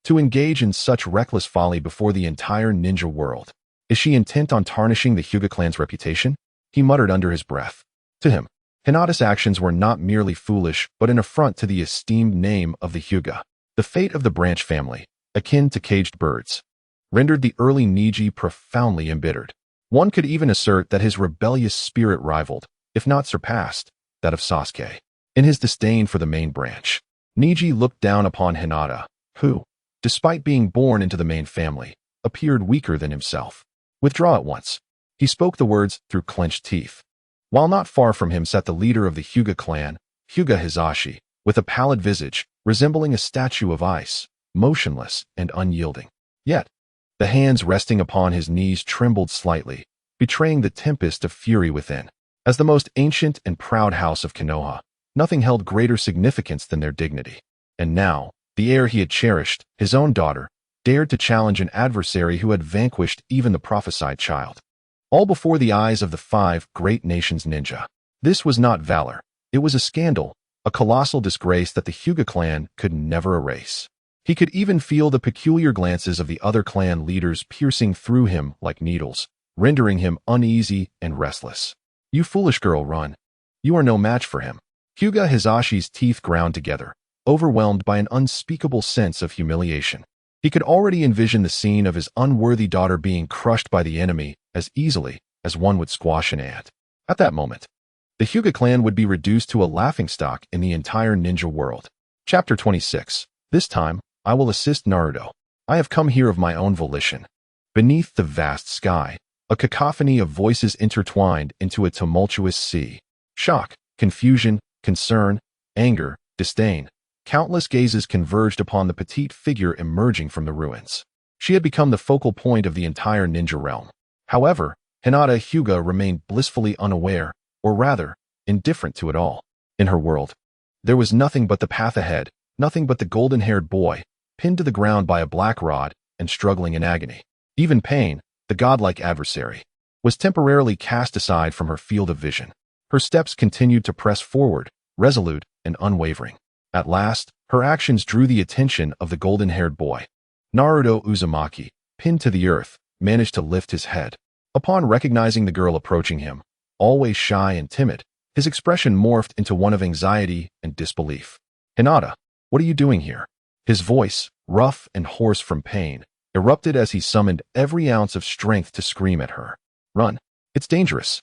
To engage in such reckless folly before the entire ninja world? Is she intent on tarnishing the Hyuga clan's reputation? He muttered under his breath. To him, Hinata's actions were not merely foolish but an affront to the esteemed name of the Hyuga. The fate of the branch family, akin to caged birds, rendered the early Niji profoundly embittered. One could even assert that his rebellious spirit rivaled, if not surpassed, that of Sasuke. In his disdain for the main branch, Niji looked down upon Hinata, who, despite being born into the main family, appeared weaker than himself. Withdraw at once. He spoke the words through clenched teeth. While not far from him sat the leader of the Hyuga clan, Hyuga Hisashi, with a pallid visage, resembling a statue of ice, motionless and unyielding. Yet, the hands resting upon his knees trembled slightly, betraying the tempest of fury within. As the most ancient and proud house of Konoha, nothing held greater significance than their dignity. And now, the heir he had cherished, his own daughter, dared to challenge an adversary who had vanquished even the prophesied child. All before the eyes of the 5 great nations ninja. This was not valor. It was a scandal, a colossal disgrace that the Hyuga clan could never erase. He could even feel the peculiar glances of the other clan leaders piercing through him like needles, rendering him uneasy and restless. You foolish girl, run. You are no match for him. Hyuga Hisashi's teeth ground together, overwhelmed by an unspeakable sense of humiliation. He could already envision the scene of his unworthy daughter being crushed by the enemy as easily as one would squash an ant. At that moment, the Hyuga clan would be reduced to a laughingstock in the entire ninja world. Chapter 26. This time, I will assist Naruto. I have come here of my own volition. Beneath the vast sky, a cacophony of voices intertwined into a tumultuous sea. Shock, confusion, concern, anger, disdain. Countless gazes converged upon the petite figure emerging from the ruins. She had become the focal point of the entire ninja realm. However, Hinata Hyuga remained blissfully unaware, or rather, indifferent to it all. In her world, there was nothing but the path ahead, nothing but the golden-haired boy, pinned to the ground by a black rod and struggling in agony. Even pain, the godlike adversary, was temporarily cast aside from her field of vision. Her steps continued to press forward, resolute and unwavering. At last, her actions drew the attention of the golden-haired boy. Naruto Uzumaki, pinned to the earth, managed to lift his head. Upon recognizing the girl approaching him, always shy and timid, his expression morphed into one of anxiety and disbelief. "Hinata, what are you doing here?" His voice, rough and hoarse from pain, erupted as he summoned every ounce of strength to scream at her. "Run. It's dangerous.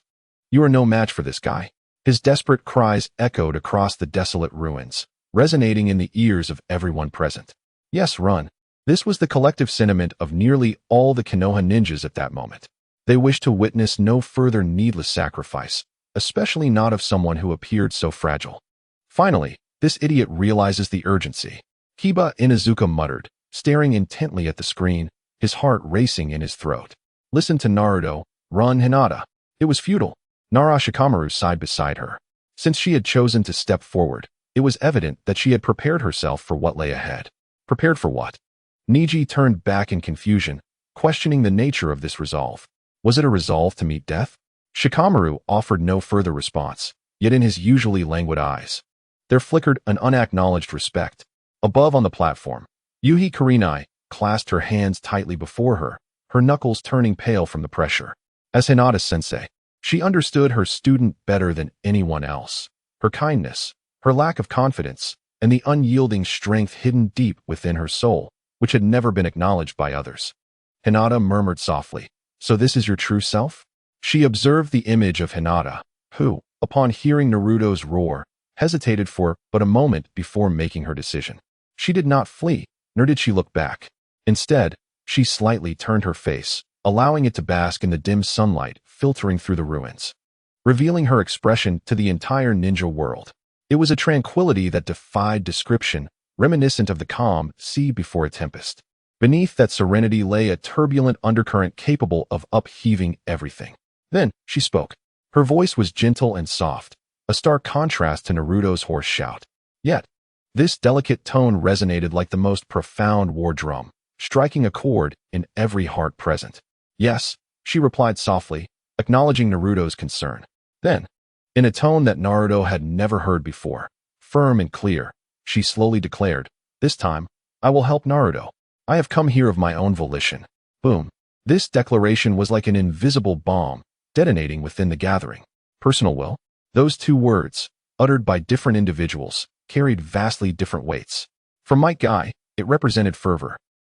You are no match for this guy." His desperate cries echoed across the desolate ruins, resonating in the ears of everyone present. Yes, run. This was the collective sentiment of nearly all the Konoha ninjas at that moment. They wished to witness no further needless sacrifice, especially not of someone who appeared so fragile. Finally, this idiot realizes the urgency. Kiba Inuzuka muttered, staring intently at the screen, his heart racing in his throat. Listen to Naruto, run Hinata. It was futile. Nara Shikamaru sighed beside her. Since she had chosen to step forward, it was evident that she had prepared herself for what lay ahead. Prepared for what? Niji turned back in confusion, questioning the nature of this resolve. Was it a resolve to meet death? Shikamaru offered no further response, yet in his usually languid eyes, there flickered an unacknowledged respect. Above on the platform, Yuhi Kurenai clasped her hands tightly before her, her knuckles turning pale from the pressure. As Hinata sensei, she understood her student better than anyone else. Her kindness, her lack of confidence, and the unyielding strength hidden deep within her soul, which had never been acknowledged by others. Hinata murmured softly, "So this is your true self?" She observed the image of Hinata, who, upon hearing Naruto's roar, hesitated for but a moment before making her decision. She did not flee, nor did she look back. Instead, she slightly turned her face, allowing it to bask in the dim sunlight filtering through the ruins, revealing her expression to the entire ninja world. It was a tranquility that defied description, reminiscent of the calm sea before a tempest. Beneath that serenity lay a turbulent undercurrent capable of upheaving everything. Then she spoke. Her voice was gentle and soft, a stark contrast to Naruto's hoarse shout. Yet, this delicate tone resonated like the most profound war drum, striking a chord in every heart present. "Yes," she replied softly, acknowledging Naruto's concern. Then, in a tone that Naruto had never heard before, firm and clear, she slowly declared, "This time, I will help Naruto. I have come here of my own volition." Boom. This declaration was like an invisible bomb, detonating within the gathering. Personal will? Those two words, uttered by different individuals, carried vastly different weights. From Yagai, it represented fervor.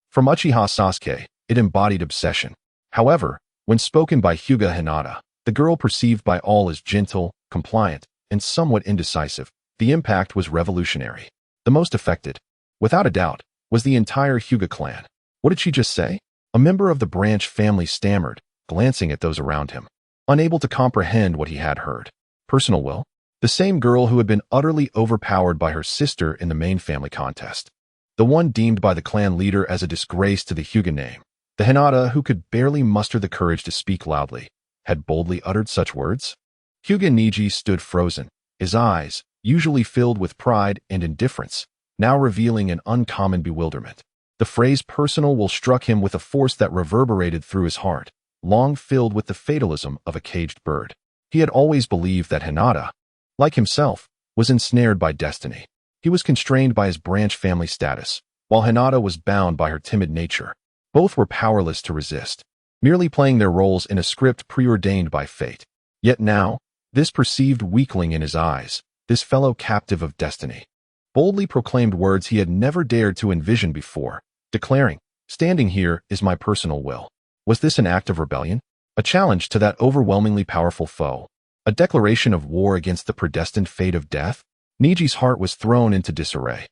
From Uchiha Sasuke, it embodied obsession. However, when spoken by Hyuga Hinata, the girl perceived by all as gentle, compliant, and somewhat indecisive, the impact was revolutionary. The most affected, without a doubt, was the entire Hyuga clan. What did she just say? A member of the branch family stammered, glancing at those around him, unable to comprehend what he had heard. Personal will? The same girl who had been utterly overpowered by her sister in the main family contest. The one deemed by the clan leader as a disgrace to the Hyuga name. The Hinata who could barely muster the courage to speak loudly, had boldly uttered such words? Hyuga Niji stood frozen, his eyes, usually filled with pride and indifference, now revealing an uncommon bewilderment. The phrase personal will struck him with a force that reverberated through his heart, long filled with the fatalism of a caged bird. He had always believed that Hinata, like himself, was ensnared by destiny. He was constrained by his branch family status, while Hinata was bound by her timid nature. Both were powerless to resist, merely playing their roles in a script preordained by fate. Yet now, this perceived weakling in his eyes, this fellow captive of destiny, boldly proclaimed words he had never dared to envision before, declaring, Standing here is my personal will. Was this an act of rebellion? A challenge to that overwhelmingly powerful foe? A declaration of war against the predestined fate of death? Niji's heart was thrown into disarray.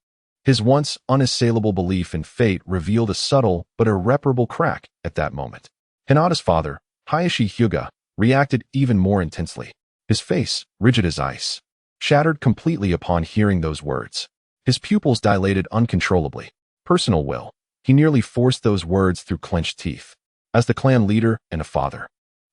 His once unassailable belief in fate revealed a subtle but irreparable crack at that moment. Hinata's father, Hayashi Hyuga, reacted even more intensely. His face, rigid as ice, shattered completely upon hearing those words. His pupils dilated uncontrollably. Personal will. He nearly forced those words through clenched teeth. As the clan leader and a father,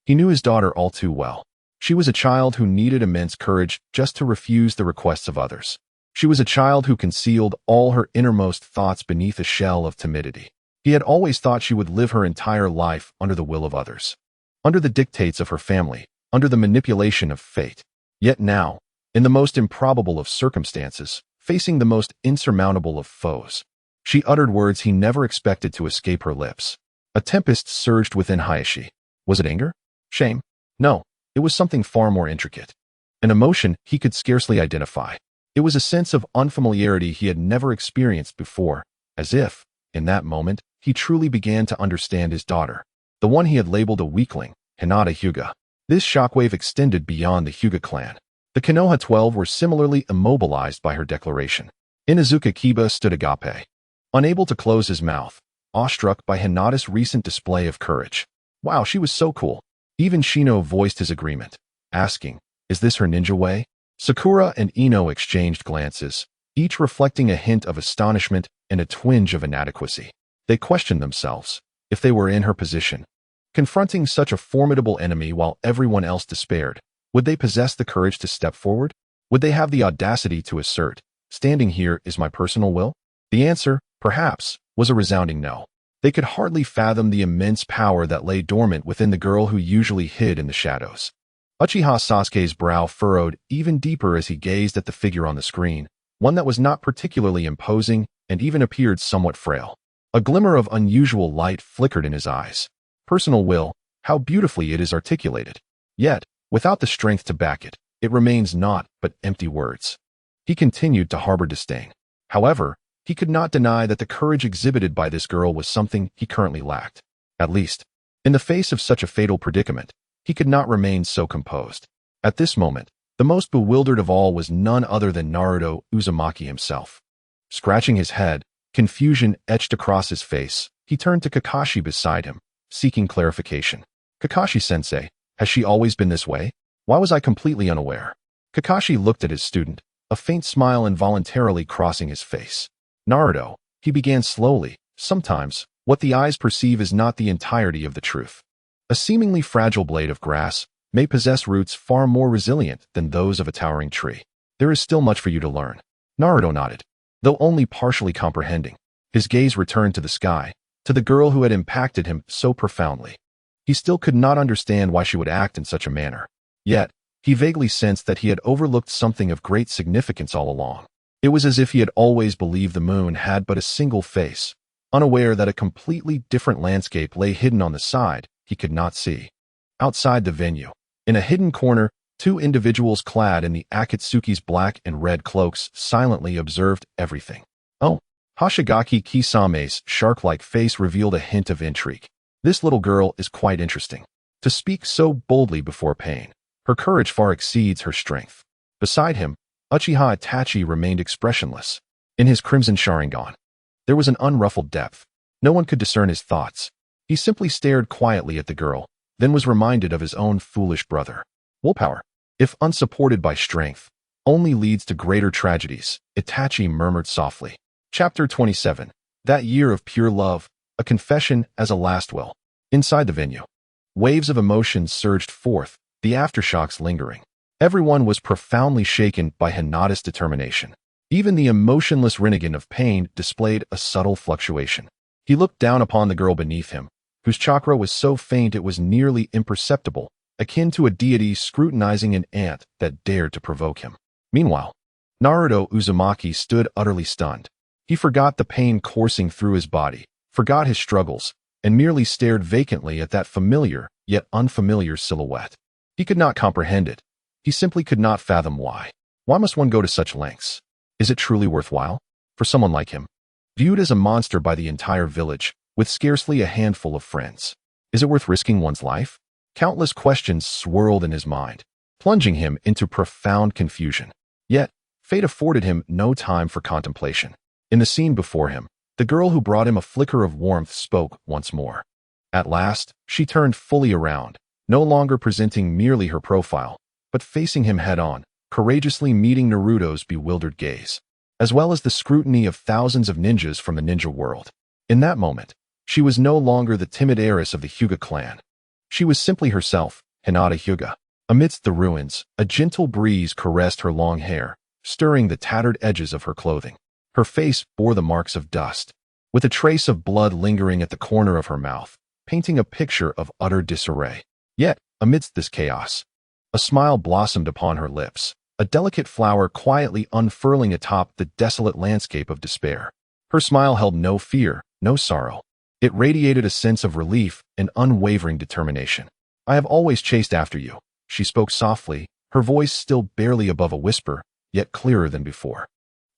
he knew his daughter all too well. She was a child who needed immense courage just to refuse the requests of others. She was a child who concealed all her innermost thoughts beneath a shell of timidity. He had always thought she would live her entire life under the will of others, under the dictates of her family, under the manipulation of fate. Yet now, in the most improbable of circumstances, facing the most insurmountable of foes, she uttered words he never expected to escape her lips. A tempest surged within Hayashi. Was it anger? Shame? No, it was something far more intricate. An emotion he could scarcely identify. It was a sense of unfamiliarity he had never experienced before, as if, in that moment, he truly began to understand his daughter, the one he had labeled a weakling, Hinata Hyuga. This shockwave extended beyond the Hyuga clan. The Konoha 12 were similarly immobilized by her declaration. Inuzuka Kiba stood agape, unable to close his mouth, awestruck by Hinata's recent display of courage. Wow, she was so cool. Even Shino voiced his agreement, asking, is this her ninja way? Sakura and Ino exchanged glances, each reflecting a hint of astonishment and a twinge of inadequacy. They questioned themselves, if they were in her position, confronting such a formidable enemy while everyone else despaired. Would they possess the courage to step forward? Would they have the audacity to assert, standing here is my personal will? The answer, perhaps, was a resounding no. They could hardly fathom the immense power that lay dormant within the girl who usually hid in the shadows. Uchiha Sasuke's brow furrowed even deeper as he gazed at the figure on the screen, one that was not particularly imposing and even appeared somewhat frail. A glimmer of unusual light flickered in his eyes. Personal will, how beautifully it is articulated. Yet, without the strength to back it, it remains naught but empty words. He continued to harbor disdain. However, he could not deny that the courage exhibited by this girl was something he currently lacked. At least, in the face of such a fatal predicament, he could not remain so composed. At this moment, the most bewildered of all was none other than Naruto Uzumaki himself. Scratching his head, confusion etched across his face, he turned to Kakashi beside him, seeking clarification. Kakashi-sensei, has she always been this way? Why was I completely unaware? Kakashi looked at his student, a faint smile involuntarily crossing his face. Naruto, he began slowly, sometimes, what the eyes perceive is not the entirety of the truth. A seemingly fragile blade of grass may possess roots far more resilient than those of a towering tree. There is still much for you to learn. Naruto nodded, though only partially comprehending. His gaze returned to the sky, to the girl who had impacted him so profoundly. He still could not understand why she would act in such a manner. Yet, he vaguely sensed that he had overlooked something of great significance all along. It was as if he had always believed the moon had but a single face, unaware that a completely different landscape lay hidden on the side he could not see. Outside the venue, in a hidden corner, two individuals clad in the Akatsuki's black and red cloaks silently observed everything. Oh, Hoshigaki Kisame's shark-like face revealed a hint of intrigue. This little girl is quite interesting. To speak so boldly before pain, her courage far exceeds her strength. Beside him, Uchiha Itachi remained expressionless. In his crimson Sharingan, there was an unruffled depth. No one could discern his thoughts. He simply stared quietly at the girl, then was reminded of his own foolish brother. Willpower, if unsupported by strength, only leads to greater tragedies, Itachi murmured softly. Chapter 27. That year of pure love, a confession as a last will. Inside the venue, waves of emotion surged forth, the aftershocks lingering. Everyone was profoundly shaken by Hinata's determination. Even the emotionless Rinnegan of pain displayed a subtle fluctuation. He looked down upon the girl beneath him, whose chakra was so faint it was nearly imperceptible, akin to a deity scrutinizing an ant that dared to provoke him. Meanwhile, Naruto Uzumaki stood utterly stunned. He forgot the pain coursing through his body, forgot his struggles, and merely stared vacantly at that familiar, yet unfamiliar silhouette. He could not comprehend it. He simply could not fathom why. Why must one go to such lengths? Is it truly worthwhile? For someone like him, viewed as a monster by the entire village, with scarcely a handful of friends. Is it worth risking one's life? Countless questions swirled in his mind, plunging him into profound confusion. Yet, fate afforded him no time for contemplation. In the scene before him, the girl who brought him a flicker of warmth spoke once more. At last, she turned fully around, no longer presenting merely her profile, but facing him head-on, courageously meeting Naruto's bewildered gaze, as well as the scrutiny of thousands of ninjas from the ninja world. In that moment, she was no longer the timid heiress of the Hyuga clan. She was simply herself, Hinata Hyuga. Amidst the ruins, a gentle breeze caressed her long hair, stirring the tattered edges of her clothing. Her face bore the marks of dust, with a trace of blood lingering at the corner of her mouth, painting a picture of utter disarray. Yet, amidst this chaos, a smile blossomed upon her lips, a delicate flower quietly unfurling atop the desolate landscape of despair. Her smile held no fear, no sorrow. It radiated a sense of relief and unwavering determination. I have always chased after you, she spoke softly, her voice still barely above a whisper, yet clearer than before.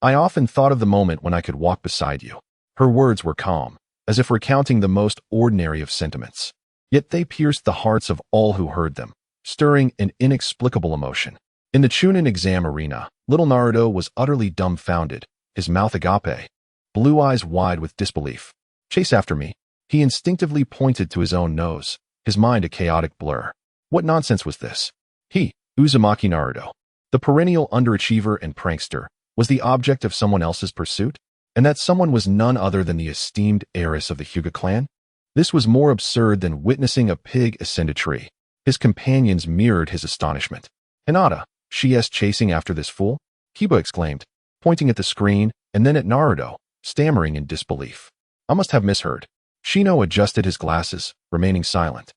I often thought of the moment when I could walk beside you. Her words were calm, as if recounting the most ordinary of sentiments. Yet they pierced the hearts of all who heard them, stirring an inexplicable emotion. In the Chuunin exam arena, little Naruto was utterly dumbfounded, his mouth agape, blue eyes wide with disbelief. Chase after me. He instinctively pointed to his own nose, his mind a chaotic blur. What nonsense was this? He, Uzumaki Naruto, the perennial underachiever and prankster, was the object of someone else's pursuit? And that someone was none other than the esteemed heiress of the Hyuga clan? This was more absurd than witnessing a pig ascend a tree. His companions mirrored his astonishment. Hinata, she is chasing after this fool? Kiba exclaimed, pointing at the screen and then at Naruto, stammering in disbelief. I must have misheard. Shino adjusted his glasses, remaining silent.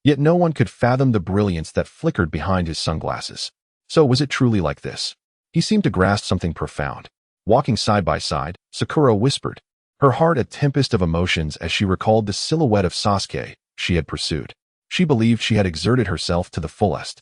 Yet no one could fathom the brilliance that flickered behind his sunglasses. So was it truly like this? He seemed to grasp something profound. Walking side by side, Sakura whispered, her heart a tempest of emotions as she recalled the silhouette of Sasuke she had pursued. She believed she had exerted herself to the fullest.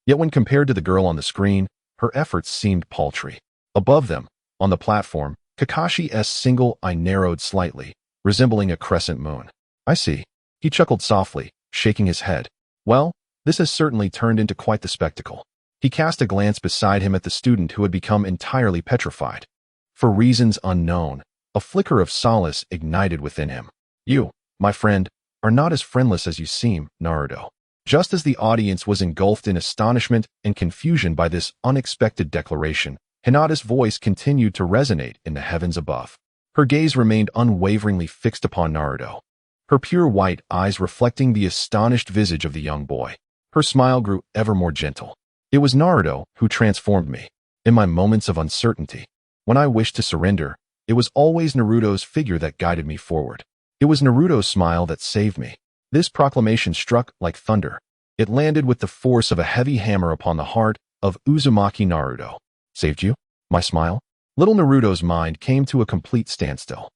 Yet when compared to the girl on the screen, her efforts seemed paltry. Above them, on the platform, Kakashi's single eye narrowed slightly, resembling a crescent moon. I see. He chuckled softly, shaking his head. Well, this has certainly turned into quite the spectacle. He cast a glance beside him at the student who had become entirely petrified. For reasons unknown, a flicker of solace ignited within him. You, my friend, are not as friendless as you seem, Naruto. Just as the audience was engulfed in astonishment and confusion by this unexpected declaration, Hinata's voice continued to resonate in the heavens above. Her gaze remained unwaveringly fixed upon Naruto, her pure white eyes reflecting the astonished visage of the young boy. Her smile grew ever more gentle. It was Naruto who transformed me. In my moments of uncertainty, when I wished to surrender, it was always Naruto's figure that guided me forward. It was Naruto's smile that saved me. This proclamation struck like thunder. It landed with the force of a heavy hammer upon the heart of Uzumaki Naruto. Saved you? My smile? Little Naruto's mind came to a complete standstill.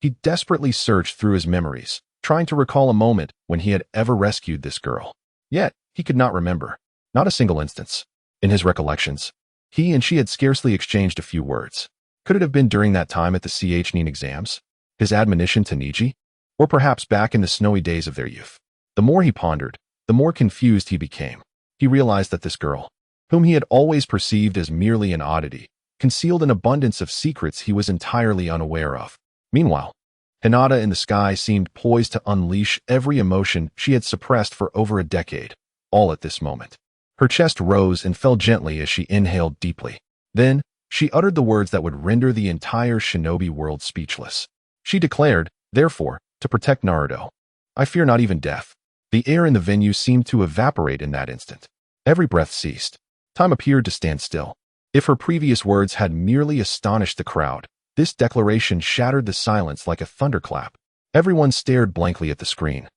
He desperately searched through his memories, trying to recall a moment when he had ever rescued this girl. Yet, he could not remember. Not a single instance. In his recollections, he and she had scarcely exchanged a few words. Could it have been during that time at the Chuunin Exams? His admonition to Niji? Or perhaps back in the snowy days of their youth? The more he pondered, the more confused he became. He realized that this girl, whom he had always perceived as merely an oddity, concealed an abundance of secrets he was entirely unaware of. Meanwhile, Hinata in the sky seemed poised to unleash every emotion she had suppressed for over a decade, all at this moment. Her chest rose and fell gently as she inhaled deeply. Then, she uttered the words that would render the entire shinobi world speechless. She declared, therefore, to protect Naruto. I fear not even death. The air in the venue seemed to evaporate in that instant. Every breath ceased. Time appeared to stand still. If her previous words had merely astonished the crowd, this declaration shattered the silence like a thunderclap. Everyone stared blankly at the screen,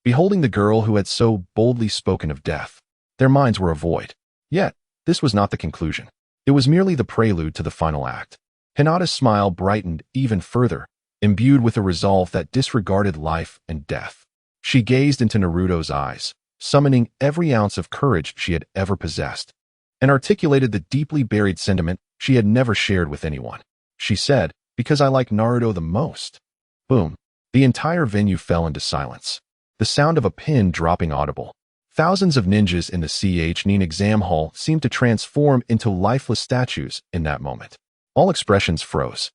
beholding the girl who had so boldly spoken of death. Their minds were a void. Yet, this was not the conclusion. It was merely the prelude to the final act. Hinata's smile brightened even further, imbued with a resolve that disregarded life and death. She gazed into Naruto's eyes, summoning every ounce of courage she had ever possessed, and articulated the deeply buried sentiment she had never shared with anyone. She said, because I like Naruto the most. Boom. The entire venue fell into silence. The sound of a pin dropping audible. Thousands of ninjas in the Chuunin exam hall seemed to transform into lifeless statues in that moment. All expressions froze.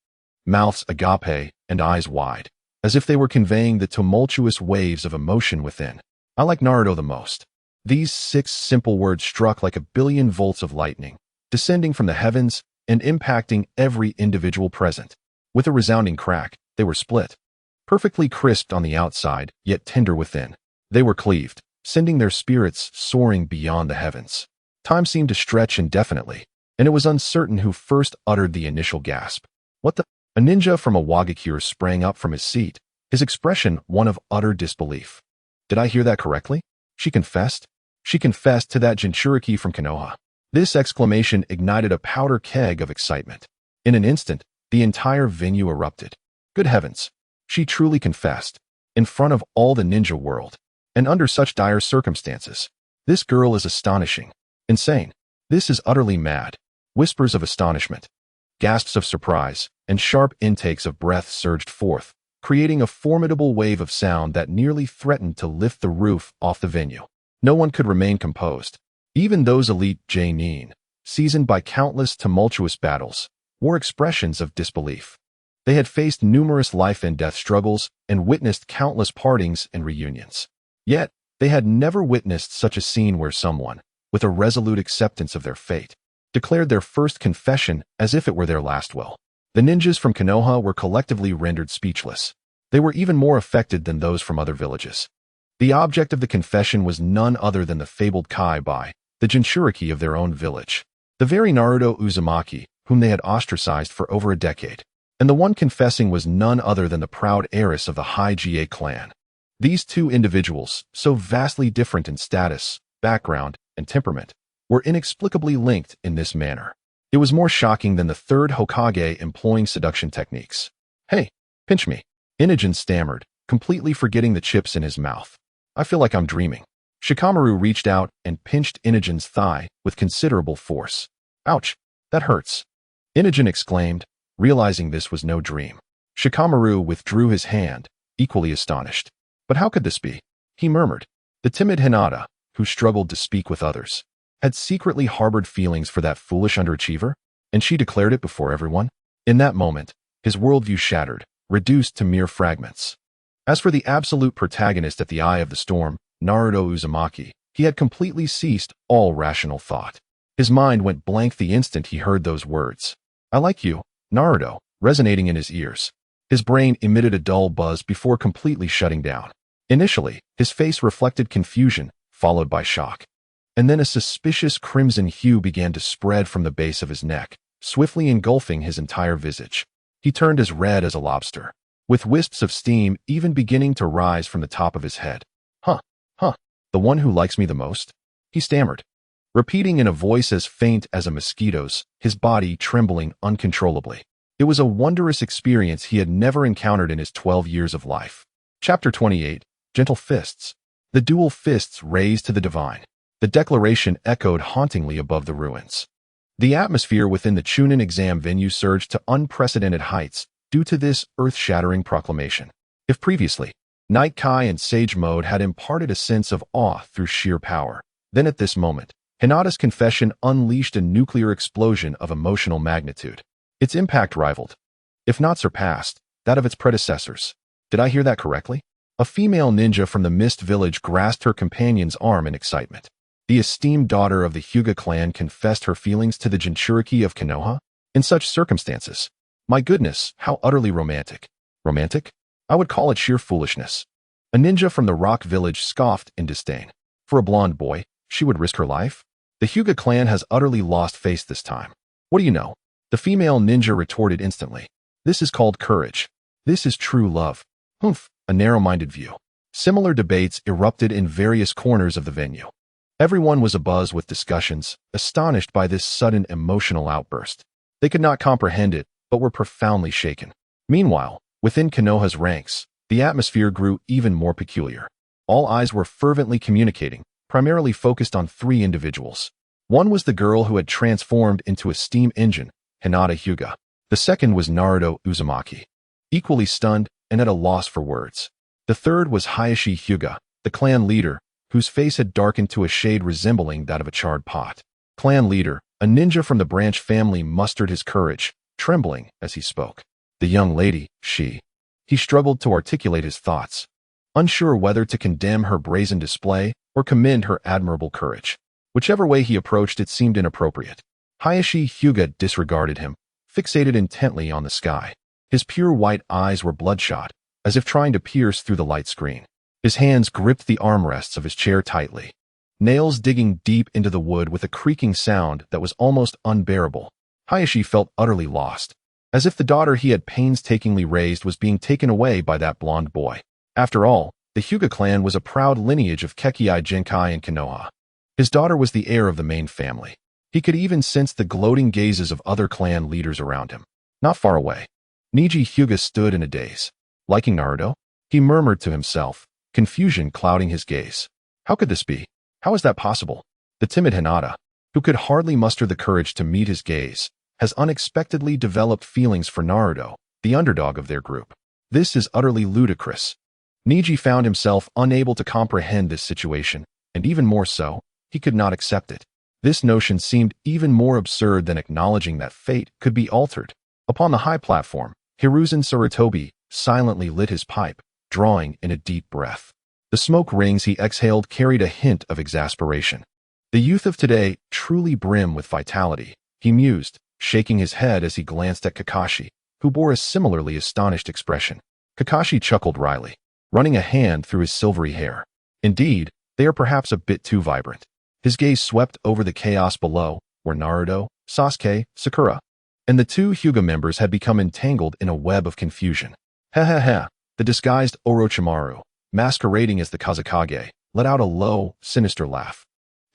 Mouths agape and eyes wide, as if they were conveying the tumultuous waves of emotion within. I like Naruto the most. These 6 simple words struck like a billion volts of lightning, descending from the heavens and impacting every individual present. With a resounding crack, they were split. Perfectly crisped on the outside, yet tender within. They were cleaved, sending their spirits soaring beyond the heavens. Time seemed to stretch indefinitely, and it was uncertain who first uttered the initial gasp. What the? A ninja from a Wagakure sprang up from his seat, his expression one of utter disbelief. Did I hear that correctly? She confessed? She confessed to that Jinchuriki from Konoha. This exclamation ignited a powder keg of excitement. In an instant, the entire venue erupted. Good heavens! She truly confessed. In front of all the ninja world. And under such dire circumstances. This girl is astonishing. Insane. This is utterly mad. Whispers of astonishment. Gasps of surprise, and sharp intakes of breath surged forth, creating a formidable wave of sound that nearly threatened to lift the roof off the venue. No one could remain composed. Even those elite genin, seasoned by countless tumultuous battles, wore expressions of disbelief. They had faced numerous life and death struggles and witnessed countless partings and reunions. Yet, they had never witnessed such a scene where someone, with a resolute acceptance of their fate, declared their first confession as if it were their last will. The ninjas from Konoha were collectively rendered speechless. They were even more affected than those from other villages. The object of the confession was none other than the fabled Kai, the Jinchuriki of their own village. The very Naruto Uzumaki, whom they had ostracized for over a decade. And the one confessing was none other than the proud heiress of the Hokage clan. These 2 individuals, so vastly different in status, background, and temperament, were inexplicably linked in this manner. It was more shocking than the Third Hokage employing seduction techniques. Hey, pinch me. Inogen stammered, completely forgetting the chips in his mouth. I feel like I'm dreaming. Shikamaru reached out and pinched Inogen's thigh with considerable force. Ouch, that hurts. Inogen exclaimed, realizing this was no dream. Shikamaru withdrew his hand, equally astonished. But how could this be? He murmured. The timid Hinata, who struggled to speak with others, had secretly harbored feelings for that foolish underachiever, and she declared it before everyone. In that moment, his worldview shattered, reduced to mere fragments. As for the absolute protagonist at the eye of the storm, Naruto Uzumaki, he had completely ceased all rational thought. His mind went blank the instant he heard those words. I like you, Naruto, resonating in his ears. His brain emitted a dull buzz before completely shutting down. Initially, his face reflected confusion, followed by shock. And then a suspicious crimson hue began to spread from the base of his neck, swiftly engulfing his entire visage. He turned as red as a lobster, with wisps of steam even beginning to rise from the top of his head. The one who likes me the most? He stammered, repeating in a voice as faint as a mosquito's, his body trembling uncontrollably. It was a wondrous experience he had never encountered in his 12 years of life. Chapter 28, Gentle Fists. The dual fists raised to the divine. The declaration echoed hauntingly above the ruins. The atmosphere within the Chuunin exam venue surged to unprecedented heights due to this earth-shattering proclamation. If previously, Night Kai and Sage Mode had imparted a sense of awe through sheer power, then at this moment, Hinata's confession unleashed a nuclear explosion of emotional magnitude. Its impact rivaled, if not surpassed, that of its predecessors. Did I hear that correctly? A female ninja from the Mist Village grasped her companion's arm in excitement. The esteemed daughter of the Hyuga clan confessed her feelings to the Jinchuriki of Konoha? In such circumstances. My goodness, how utterly romantic. Romantic? I would call it sheer foolishness. A ninja from the Rock Village scoffed in disdain. For a blonde boy, she would risk her life? The Hyuga clan has utterly lost face this time. What do you know? The female ninja retorted instantly. This is called courage. This is true love. Humph, a narrow-minded view. Similar debates erupted in various corners of the venue. Everyone was abuzz with discussions, astonished by this sudden emotional outburst. They could not comprehend it, but were profoundly shaken. Meanwhile, within Konoha's ranks, the atmosphere grew even more peculiar. All eyes were fervently communicating, primarily focused on 3 individuals. One was the girl who had transformed into a steam engine, Hinata Hyuga. The second was Naruto Uzumaki. Equally stunned, and at a loss for words. The third was Hayashi Hyuga, the clan leader, whose face had darkened to a shade resembling that of a charred pot. Clan leader, a ninja from the branch family, mustered his courage, trembling as he spoke. The young lady, she. He struggled to articulate his thoughts, unsure whether to condemn her brazen display or commend her admirable courage. Whichever way he approached it seemed inappropriate. Hayashi Hyuga disregarded him, fixated intently on the sky. His pure white eyes were bloodshot, as if trying to pierce through the light screen. His hands gripped the armrests of his chair tightly, nails digging deep into the wood with a creaking sound that was almost unbearable. Hayashi felt utterly lost, as if the daughter he had painstakingly raised was being taken away by that blonde boy. After all, the Hyuga clan was a proud lineage of Kekkei Genkai and Konoha. His daughter was the heir of the main family. He could even sense the gloating gazes of other clan leaders around him. Not far away, Neji Hyuga stood in a daze. Liking Naruto? He murmured to himself, confusion clouding his gaze. How could this be? How is that possible? The timid Hinata, who could hardly muster the courage to meet his gaze, has unexpectedly developed feelings for Naruto, the underdog of their group. This is utterly ludicrous. Neji found himself unable to comprehend this situation, and even more so, he could not accept it. This notion seemed even more absurd than acknowledging that fate could be altered. Upon the high platform, Hiruzen Sarutobi silently lit his pipe, drawing in a deep breath. The smoke rings he exhaled carried a hint of exasperation. The youth of today truly brim with vitality, he mused, shaking his head as he glanced at Kakashi, who bore a similarly astonished expression. Kakashi chuckled wryly, running a hand through his silvery hair. Indeed, they are perhaps a bit too vibrant. His gaze swept over the chaos below, where Naruto, Sasuke, Sakura, and the two Hyuga members had become entangled in a web of confusion. The disguised Orochimaru, masquerading as the Kazekage, let out a low, sinister laugh,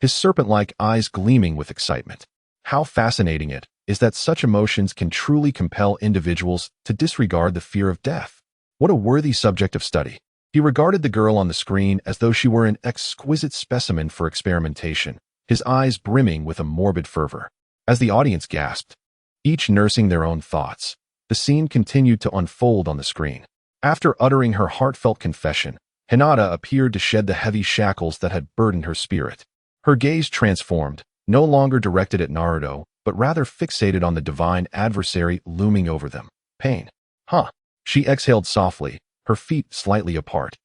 his serpent-like eyes gleaming with excitement. How fascinating it is that such emotions can truly compel individuals to disregard the fear of death. What a worthy subject of study. He regarded the girl on the screen as though she were an exquisite specimen for experimentation, his eyes brimming with a morbid fervor. As the audience gasped, each nursing their own thoughts, the scene continued to unfold on the screen. After uttering her heartfelt confession, Hinata appeared to shed the heavy shackles that had burdened her spirit. Her gaze transformed, no longer directed at Naruto, but rather fixated on the divine adversary looming over them. Pain. She exhaled softly, her feet slightly apart,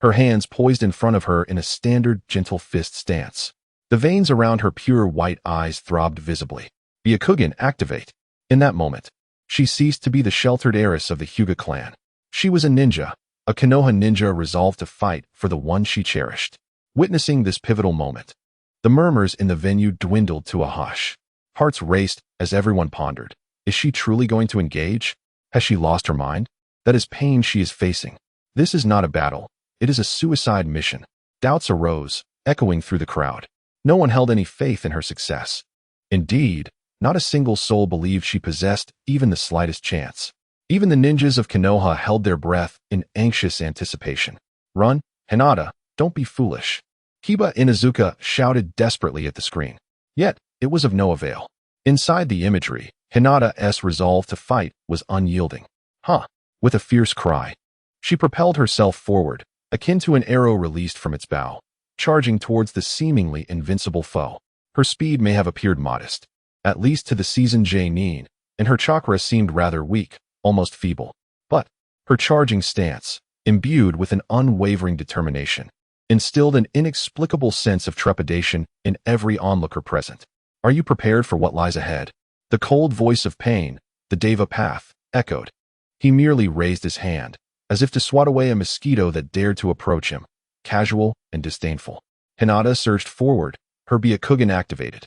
her hands poised in front of her in a standard gentle fist stance. The veins around her pure white eyes throbbed visibly. The Byakugan activate. In that moment, she ceased to be the sheltered heiress of the Hyuga clan. She was a ninja, a Konoha ninja resolved to fight for the one she cherished. Witnessing this pivotal moment, the murmurs in the venue dwindled to a hush. Hearts raced as everyone pondered. Is she truly going to engage? Has she lost her mind? That is pain she is facing. This is not a battle. It is a suicide mission. Doubts arose, echoing through the crowd. No one held any faith in her success. Indeed, not a single soul believed she possessed even the slightest chance. Even the ninjas of Konoha held their breath in anxious anticipation. Run, Hinata, don't be foolish. Kiba Inuzuka shouted desperately at the screen. Yet, it was of no avail. Inside the imagery, Hinata's resolve to fight was unyielding. With a fierce cry, she propelled herself forward, akin to an arrow released from its bow, charging towards the seemingly invincible foe. Her speed may have appeared modest, at least to the seasoned J-nin, and her chakra seemed rather weak, almost feeble. But her charging stance, imbued with an unwavering determination, instilled an inexplicable sense of trepidation in every onlooker present. Are you prepared for what lies ahead? The cold voice of pain, the Deva path, echoed. He merely raised his hand, as if to swat away a mosquito that dared to approach him, casual and disdainful. Hinata surged forward, her Byakugan activated,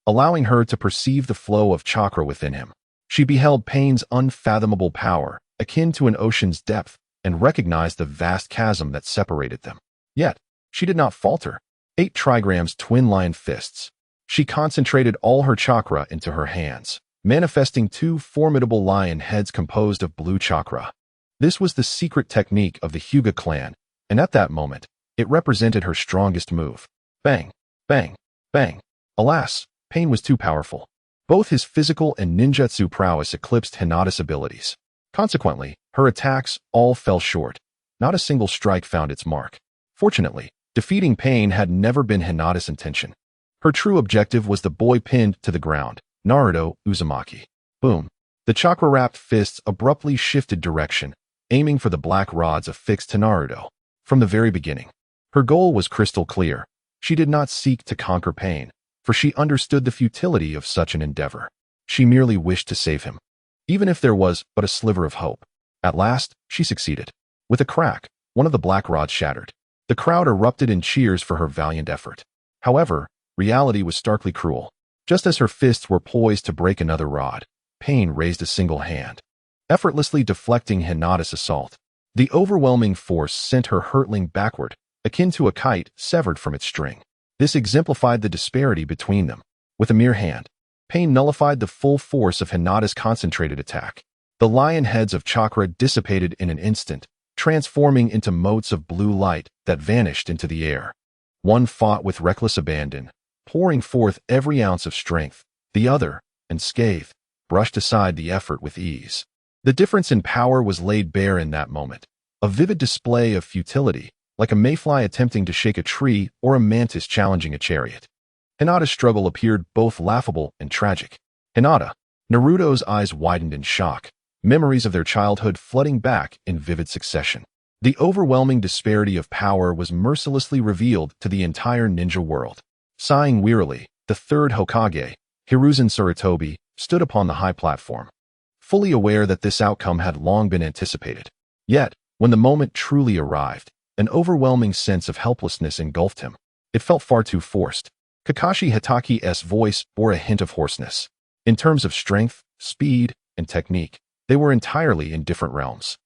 allowing her to perceive the flow of chakra within him. She beheld pain's unfathomable power, akin to an ocean's depth, and recognized the vast chasm that separated them. Yet, she did not falter. 8 trigrams twin lion fists. She concentrated all her chakra into her hands, manifesting 2 formidable lion heads composed of blue chakra. This was the secret technique of the Hyuga clan, and at that moment, it represented her strongest move. Bang, bang, bang. Alas, Pain was too powerful. Both his physical and ninjutsu prowess eclipsed Hinata's abilities. Consequently, her attacks all fell short. Not a single strike found its mark. Fortunately, defeating Pain had never been Hinata's intention. Her true objective was the boy pinned to the ground, Naruto Uzumaki. Boom. The chakra-wrapped fists abruptly shifted direction, aiming for the black rods affixed to Naruto. From the very beginning, her goal was crystal clear. She did not seek to conquer Pain, for she understood the futility of such an endeavor. She merely wished to save him, even if there was but a sliver of hope. At last, she succeeded. With a crack, one of the black rods shattered. The crowd erupted in cheers for her valiant effort. However, reality was starkly cruel. Just as her fists were poised to break another rod, Pain raised a single hand, effortlessly deflecting Hinata's assault. The overwhelming force sent her hurtling backward, akin to a kite severed from its string. This exemplified the disparity between them. With a mere hand, Pain nullified the full force of Hinata's concentrated attack. The lion heads of chakra dissipated in an instant, transforming into motes of blue light that vanished into the air. One fought with reckless abandon, pouring forth every ounce of strength. The other, unscathed, brushed aside the effort with ease. The difference in power was laid bare in that moment, a vivid display of futility, like a mayfly attempting to shake a tree or a mantis challenging a chariot. Hinata's struggle appeared both laughable and tragic. Hinata. Naruto's eyes widened in shock, memories of their childhood flooding back in vivid succession. The overwhelming disparity of power was mercilessly revealed to the entire ninja world. Sighing wearily, the third Hokage, Hiruzen Sarutobi, stood upon the high platform, fully aware that this outcome had long been anticipated. Yet, when the moment truly arrived, an overwhelming sense of helplessness engulfed him. It felt far too forced. Kakashi Hitaki's voice bore a hint of hoarseness. In terms of strength, speed, and technique, they were entirely in different realms.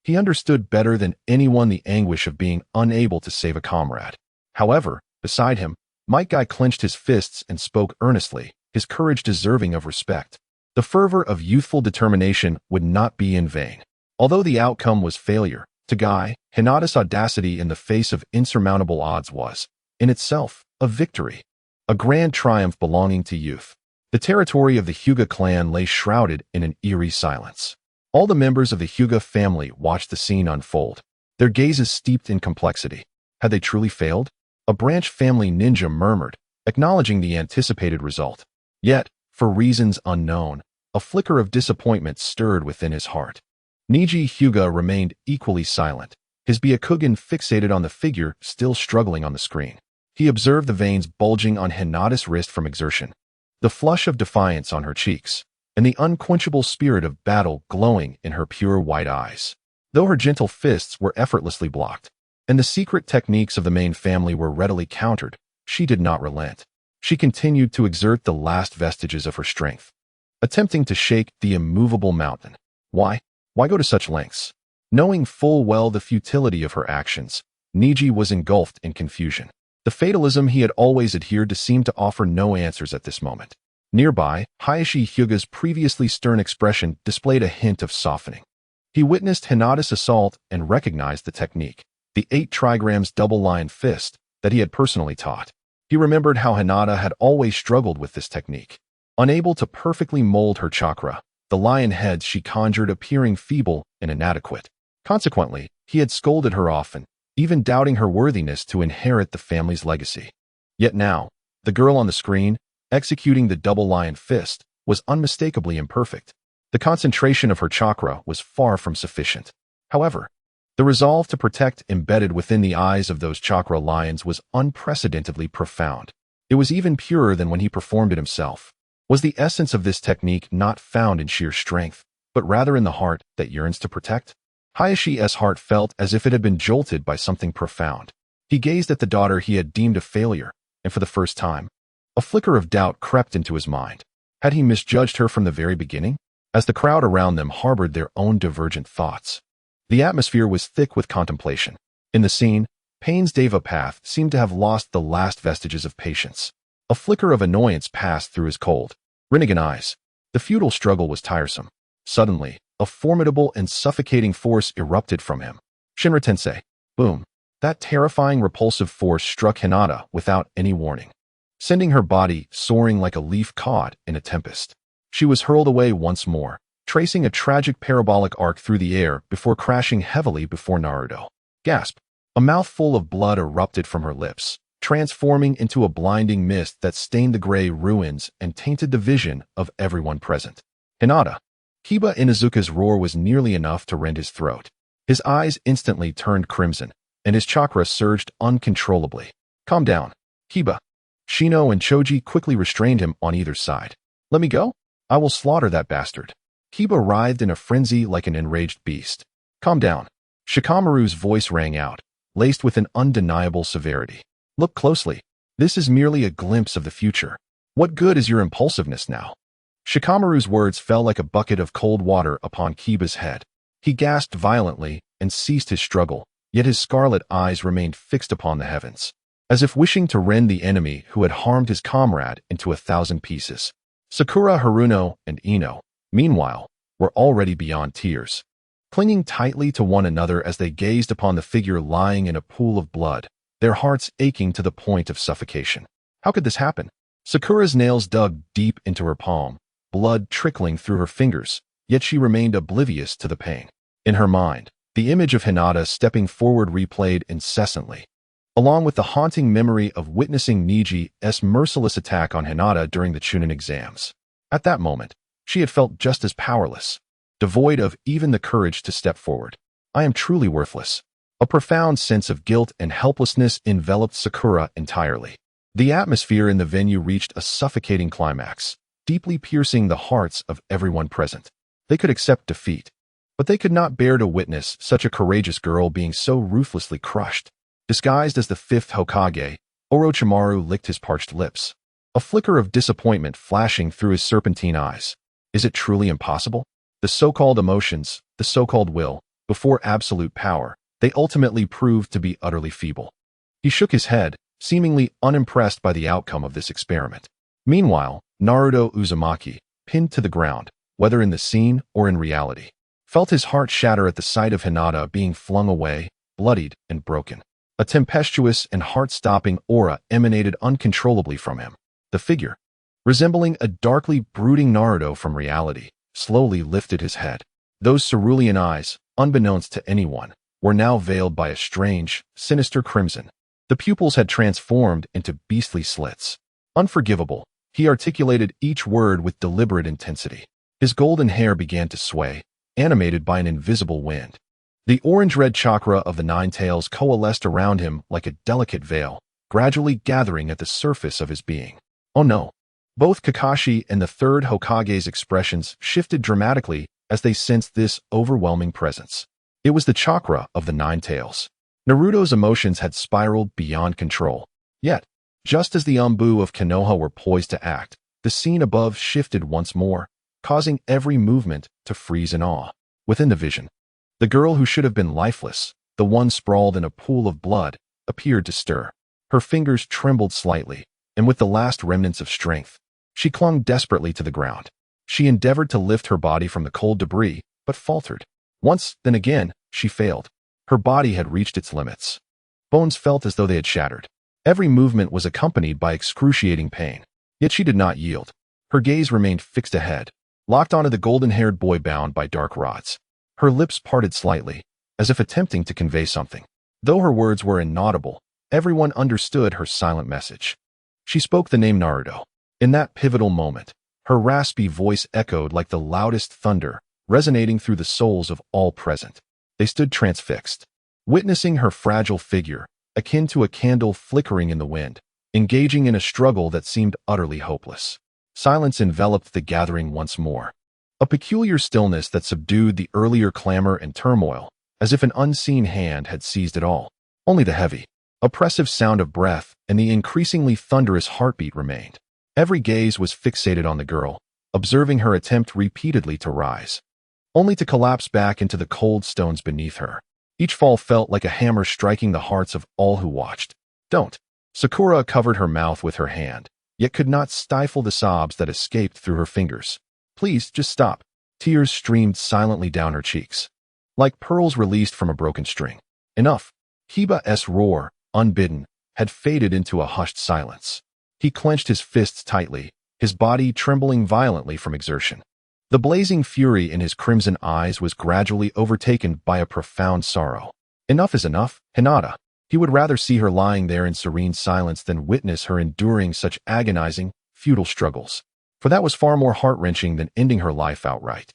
He understood better than anyone the anguish of being unable to save a comrade. However, beside him, Yagai clenched his fists and spoke earnestly, his courage deserving of respect. The fervor of youthful determination would not be in vain. Although the outcome was failure, to Yagai, Hinata's audacity in the face of insurmountable odds was, in itself, a victory. A grand triumph belonging to youth. The territory of the Hyuga clan lay shrouded in an eerie silence. All the members of the Hyuga family watched the scene unfold, their gazes steeped in complexity. Had they truly failed? A branch family ninja murmured, acknowledging the anticipated result. Yet, for reasons unknown, a flicker of disappointment stirred within his heart. Neji Hyuga remained equally silent, his Byakugan fixated on the figure still struggling on the screen. He observed the veins bulging on Hinata's wrist from exertion, the flush of defiance on her cheeks, and the unquenchable spirit of battle glowing in her pure white eyes. Though her gentle fists were effortlessly blocked, and the secret techniques of the main family were readily countered, she did not relent. She continued to exert the last vestiges of her strength, attempting to shake the immovable mountain. Why? Why go to such lengths? Knowing full well the futility of her actions, Neji was engulfed in confusion. The fatalism he had always adhered to seemed to offer no answers at this moment. Nearby, Hiashi Hyuga's previously stern expression displayed a hint of softening. He witnessed Hinata's assault and recognized the technique, the 8 trigrams double-line fist that he had personally taught. He remembered how Hinata had always struggled with this technique. Unable to perfectly mold her chakra, the lion heads she conjured appearing feeble and inadequate. Consequently, he had scolded her often, even doubting her worthiness to inherit the family's legacy. Yet now, the girl on the screen, executing the double lion fist, was unmistakably imperfect. The concentration of her chakra was far from sufficient. However, the resolve to protect embedded within the eyes of those chakra lions was unprecedentedly profound. It was even purer than when he performed it himself. Was the essence of this technique not found in sheer strength, but rather in the heart that yearns to protect? Hayashi's heart felt as if it had been jolted by something profound. He gazed at the daughter he had deemed a failure, and for the first time, a flicker of doubt crept into his mind. Had he misjudged her from the very beginning? As the crowd around them harbored their own divergent thoughts, the atmosphere was thick with contemplation. In the scene, Pain's Deva path seemed to have lost the last vestiges of patience. A flicker of annoyance passed through his cold, Rinnegan eyes. The futile struggle was tiresome. Suddenly, a formidable and suffocating force erupted from him. Shinra Tensei. Boom. That terrifying repulsive force struck Hinata without any warning, sending her body soaring like a leaf caught in a tempest. She was hurled away once more, tracing a tragic parabolic arc through the air before crashing heavily before Naruto. Gasp! A mouthful of blood erupted from her lips, transforming into a blinding mist that stained the gray ruins and tainted the vision of everyone present. Hinata. Kiba Inuzuka's roar was nearly enough to rend his throat. His eyes instantly turned crimson, and his chakra surged uncontrollably. Calm down, Kiba. Shino and Choji quickly restrained him on either side. Let me go? I will slaughter that bastard. Kiba writhed in a frenzy like an enraged beast. Calm down. Shikamaru's voice rang out, laced with an undeniable severity. Look closely. This is merely a glimpse of the future. What good is your impulsiveness now? Shikamaru's words fell like a bucket of cold water upon Kiba's head. He gasped violently and ceased his struggle, yet his scarlet eyes remained fixed upon the heavens, as if wishing to rend the enemy who had harmed his comrade into 1,000 pieces. Sakura, Haruno, and Ino, meanwhile, were already beyond tears, clinging tightly to one another as they gazed upon the figure lying in a pool of blood, their hearts aching to the point of suffocation. How could this happen? Sakura's nails dug deep into her palm, blood trickling through her fingers, yet she remained oblivious to the pain. In her mind, the image of Hinata stepping forward replayed incessantly, along with the haunting memory of witnessing Niji's merciless attack on Hinata during the Chuunin exams. At that moment, she had felt just as powerless, devoid of even the courage to step forward. I am truly worthless. A profound sense of guilt and helplessness enveloped Sakura entirely. The atmosphere in the venue reached a suffocating climax, deeply piercing the hearts of everyone present. They could accept defeat, but they could not bear to witness such a courageous girl being so ruthlessly crushed. Disguised as the fifth Hokage, Orochimaru licked his parched lips, a flicker of disappointment flashing through his serpentine eyes. Is it truly impossible? The so-called emotions, the so-called will, before absolute power, they ultimately proved to be utterly feeble. He shook his head, seemingly unimpressed by the outcome of this experiment. Meanwhile, Naruto Uzumaki, pinned to the ground, whether in the scene or in reality, felt his heart shatter at the sight of Hinata being flung away, bloodied and broken. A tempestuous and heart-stopping aura emanated uncontrollably from him. The figure, resembling a darkly brooding Naruto from reality, slowly lifted his head. Those cerulean eyes, unbeknownst to anyone, were now veiled by a strange, sinister crimson. The pupils had transformed into beastly slits. Unforgivable, he articulated each word with deliberate intensity. His golden hair began to sway, animated by an invisible wind. The orange-red chakra of the Nine Tails coalesced around him like a delicate veil, gradually gathering at the surface of his being. Oh no! Both Kakashi and the Third Hokage's expressions shifted dramatically as they sensed this overwhelming presence. It was the chakra of the Nine Tails. Naruto's emotions had spiraled beyond control. Yet, just as the Umbu of Konoha were poised to act, the scene above shifted once more, causing every movement to freeze in awe. Within the vision, the girl who should have been lifeless, the one sprawled in a pool of blood, appeared to stir. Her fingers trembled slightly, and with the last remnants of strength, she clung desperately to the ground. She endeavored to lift her body from the cold debris, but faltered. Once, then again, she failed. Her body had reached its limits. Bones felt as though they had shattered. Every movement was accompanied by excruciating pain. Yet she did not yield. Her gaze remained fixed ahead, locked onto the golden-haired boy bound by dark rods. Her lips parted slightly, as if attempting to convey something. Though her words were inaudible, everyone understood her silent message. She spoke the name Naruto. In that pivotal moment, her raspy voice echoed like the loudest thunder, resonating through the souls of all present. They stood transfixed, witnessing her fragile figure, akin to a candle flickering in the wind, engaging in a struggle that seemed utterly hopeless. Silence enveloped the gathering once more. A peculiar stillness that subdued the earlier clamor and turmoil, as if an unseen hand had seized it all. Only the heavy, oppressive sound of breath and the increasingly thunderous heartbeat remained. Every gaze was fixated on the girl, observing her attempt repeatedly to rise, only to collapse back into the cold stones beneath her. Each fall felt like a hammer striking the hearts of all who watched. Don't. Sakura covered her mouth with her hand, yet could not stifle the sobs that escaped through her fingers. Please, just stop. Tears streamed silently down her cheeks, like pearls released from a broken string. Enough. Kiba's roar, unbidden, had faded into a hushed silence. He clenched his fists tightly, his body trembling violently from exertion. The blazing fury in his crimson eyes was gradually overtaken by a profound sorrow. Enough is enough, Hinata. He would rather see her lying there in serene silence than witness her enduring such agonizing, futile struggles. For that was far more heart-wrenching than ending her life outright.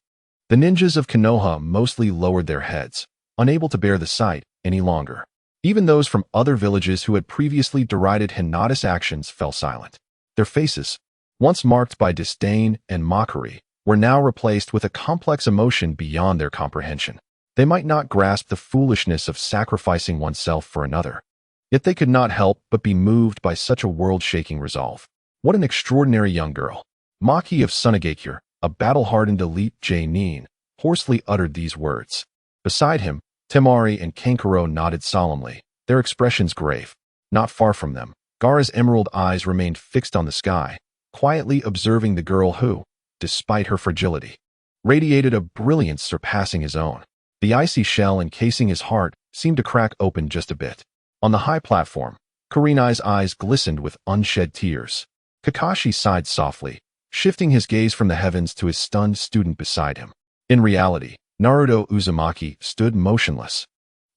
The ninjas of Konoha mostly lowered their heads, unable to bear the sight any longer. Even those from other villages who had previously derided Hinata's actions fell silent. Their faces, once marked by disdain and mockery, were now replaced with a complex emotion beyond their comprehension. They might not grasp the foolishness of sacrificing oneself for another, yet they could not help but be moved by such a world-shaking resolve. What an extraordinary young girl! Maki of Sunagakure, a battle-hardened elite J-nin, hoarsely uttered these words. Beside him, Temari and Kankuro nodded solemnly, their expressions grave. Not far from them, Gaara's emerald eyes remained fixed on the sky, quietly observing the girl who, despite her fragility, radiated a brilliance surpassing his own. The icy shell encasing his heart seemed to crack open just a bit. On the high platform, Kurenai's eyes glistened with unshed tears. Kakashi sighed softly, shifting his gaze from the heavens to his stunned student beside him. In reality, Naruto Uzumaki stood motionless,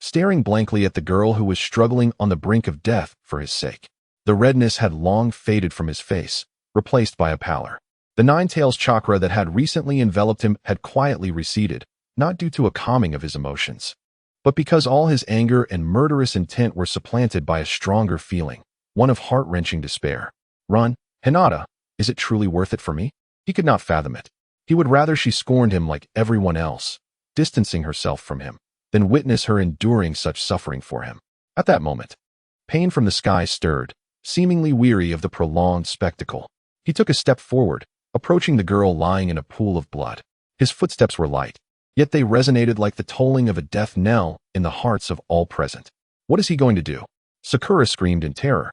staring blankly at the girl who was struggling on the brink of death for his sake. The redness had long faded from his face, replaced by a pallor. The Nine-Tails chakra that had recently enveloped him had quietly receded, not due to a calming of his emotions, but because all his anger and murderous intent were supplanted by a stronger feeling, one of heart-wrenching despair. Run, Hinata, is it truly worth it for me? He could not fathom it. He would rather she scorned him like everyone else, distancing herself from him, than witness her enduring such suffering for him. At that moment, pain from the sky stirred, seemingly weary of the prolonged spectacle. He took a step forward, approaching the girl lying in a pool of blood. His footsteps were light, yet they resonated like the tolling of a death knell in the hearts of all present. What is he going to do? Sakura screamed in terror,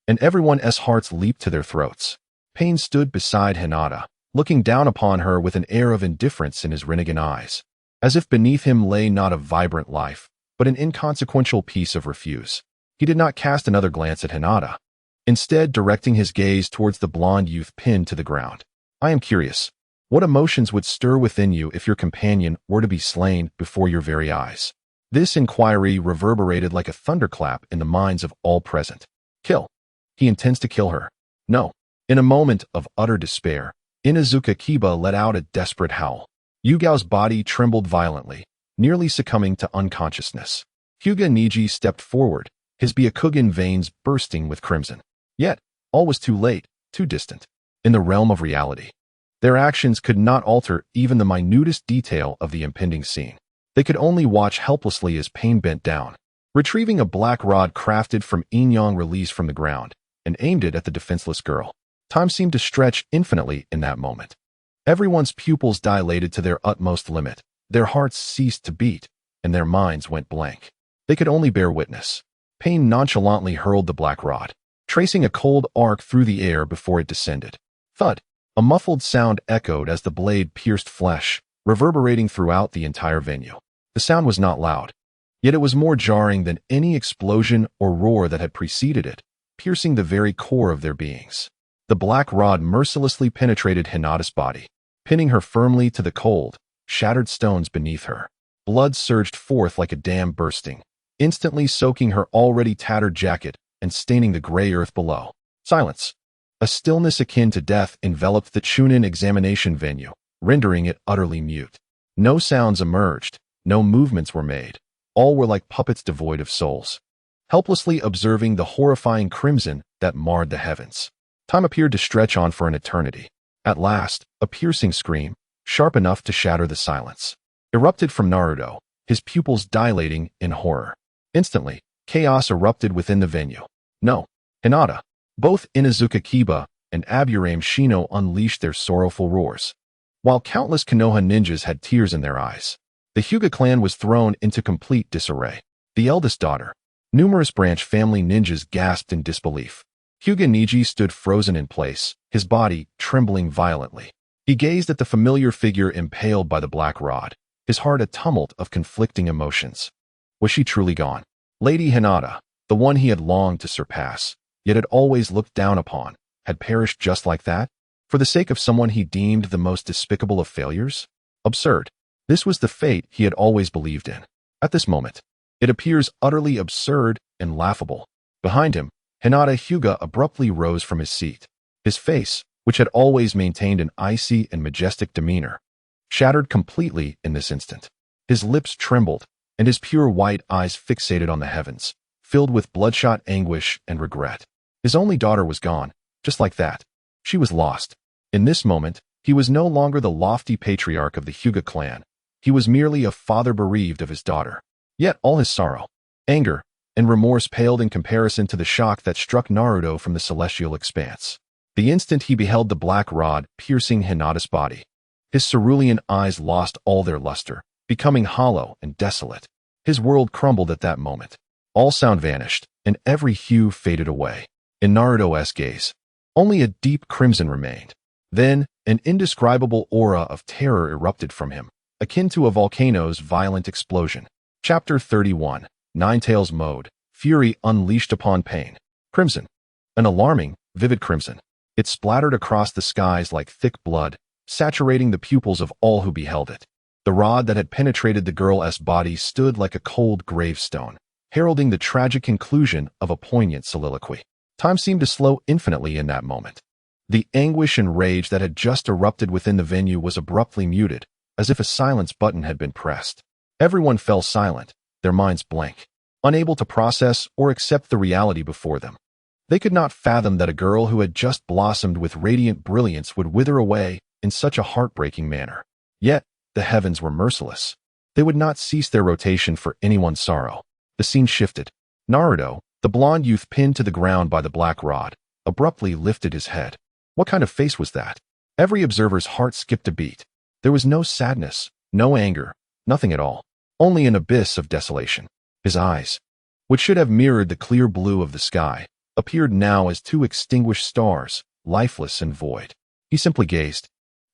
and everyone's hearts leaped to their throats. Pain stood beside Hinata, looking down upon her with an air of indifference in his Rinnegan eyes, as if beneath him lay not a vibrant life, but an inconsequential piece of refuse. He did not cast another glance at Hinata, instead directing his gaze towards the blonde youth pinned to the ground. I am curious. What emotions would stir within you if your companion were to be slain before your very eyes? This inquiry reverberated like a thunderclap in the minds of all present. Kill. He intends to kill her. No. In a moment of utter despair, Inuzuka Kiba let out a desperate howl. Yugao's body trembled violently, nearly succumbing to unconsciousness. Hyuga Niji stepped forward, his Byakugan veins bursting with crimson. Yet, all was too late, too distant. In the realm of reality, their actions could not alter even the minutest detail of the impending scene. They could only watch helplessly as Pain bent down, retrieving a black rod crafted from yin-yang released from the ground, and aimed it at the defenseless girl. Time seemed to stretch infinitely in that moment. Everyone's pupils dilated to their utmost limit, their hearts ceased to beat, and their minds went blank. They could only bear witness. Pain nonchalantly hurled the black rod, tracing a cold arc through the air before it descended. Thud! A muffled sound echoed as the blade pierced flesh, reverberating throughout the entire venue. The sound was not loud, yet it was more jarring than any explosion or roar that had preceded it, piercing the very core of their beings. The black rod mercilessly penetrated Hinata's body, pinning her firmly to the cold, shattered stones beneath her. Blood surged forth like a dam bursting, instantly soaking her already tattered jacket and staining the gray earth below. Silence. A stillness akin to death enveloped the Chuunin examination venue, rendering it utterly mute. No sounds emerged, no movements were made. All were like puppets devoid of souls, helplessly observing the horrifying crimson that marred the heavens. Time appeared to stretch on for an eternity. At last, a piercing scream, sharp enough to shatter the silence, erupted from Naruto, his pupils dilating in horror. Instantly, chaos erupted within the venue. No, Hinata. Both Inuzuka Kiba and Aburame Shino unleashed their sorrowful roars, while countless Konoha ninjas had tears in their eyes. The Hyuga clan was thrown into complete disarray. The eldest daughter, numerous branch family ninjas gasped in disbelief. Hyuga Niji stood frozen in place, his body trembling violently. He gazed at the familiar figure impaled by the black rod, his heart a tumult of conflicting emotions. Was she truly gone? Lady Hinata, the one he had longed to surpass, yet had always looked down upon, had perished just like that? For the sake of someone he deemed the most despicable of failures? Absurd. This was the fate he had always believed in. At this moment, it appears utterly absurd and laughable. Behind him, Hinata Hyuga abruptly rose from his seat. His face, which had always maintained an icy and majestic demeanor, shattered completely in this instant. His lips trembled, and his pure white eyes fixated on the heavens, filled with bloodshot anguish and regret. His only daughter was gone, just like that. She was lost. In this moment, he was no longer the lofty patriarch of the Hyuga clan. He was merely a father bereaved of his daughter. Yet all his sorrow, anger, and remorse paled in comparison to the shock that struck Naruto from the celestial expanse. The instant he beheld the black rod piercing Hinata's body, his cerulean eyes lost all their luster, becoming hollow and desolate. His world crumbled at that moment. All sound vanished, and every hue faded away. In Naruto's gaze, only a deep crimson remained. Then, an indescribable aura of terror erupted from him, akin to a volcano's violent explosion. Chapter 31, Ninetales Mode, Fury Unleashed Upon Pain. Crimson. An alarming, vivid crimson. It splattered across the skies like thick blood, saturating the pupils of all who beheld it. The rod that had penetrated the girl's body stood like a cold gravestone, heralding the tragic conclusion of a poignant soliloquy. Time seemed to slow infinitely in that moment. The anguish and rage that had just erupted within the venue was abruptly muted, as if a silence button had been pressed. Everyone fell silent, their minds blank, unable to process or accept the reality before them. They could not fathom that a girl who had just blossomed with radiant brilliance would wither away in such a heartbreaking manner. Yet, the heavens were merciless. They would not cease their rotation for anyone's sorrow. The scene shifted. Naruto, the blonde youth pinned to the ground by the black rod, abruptly lifted his head. What kind of face was that? Every observer's heart skipped a beat. There was no sadness, no anger, nothing at all. Only an abyss of desolation. His eyes, which should have mirrored the clear blue of the sky, appeared now as two extinguished stars, lifeless and void. He simply gazed,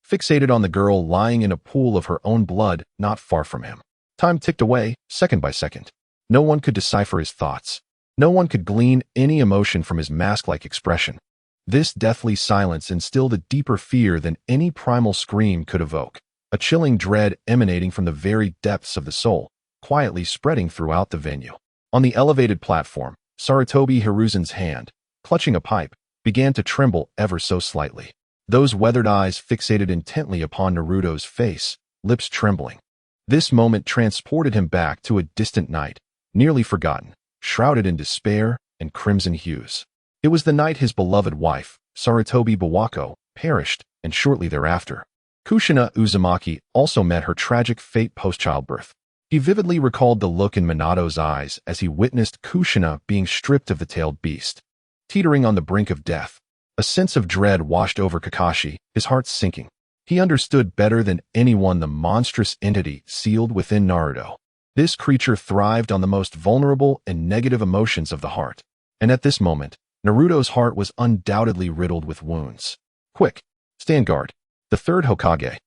fixated on the girl lying in a pool of her own blood not far from him. Time ticked away, second by second. No one could decipher his thoughts. No one could glean any emotion from his mask-like expression. This deathly silence instilled a deeper fear than any primal scream could evoke, a chilling dread emanating from the very depths of the soul, quietly spreading throughout the venue. On the elevated platform, Sarutobi Hiruzen's hand, clutching a pipe, began to tremble ever so slightly. Those weathered eyes fixated intently upon Naruto's face, lips trembling. This moment transported him back to a distant night, nearly forgotten, shrouded in despair and crimson hues. It was the night his beloved wife, Sarutobi Bawako, perished, and shortly thereafter, Kushina Uzumaki also met her tragic fate post-childbirth. He vividly recalled the look in Minato's eyes as he witnessed Kushina being stripped of the tailed beast. Teetering on the brink of death, a sense of dread washed over Kakashi, his heart sinking. He understood better than anyone the monstrous entity sealed within Naruto. This creature thrived on the most vulnerable and negative emotions of the heart. And at this moment, Naruto's heart was undoubtedly riddled with wounds. Quick! Stand guard! The third Hokage,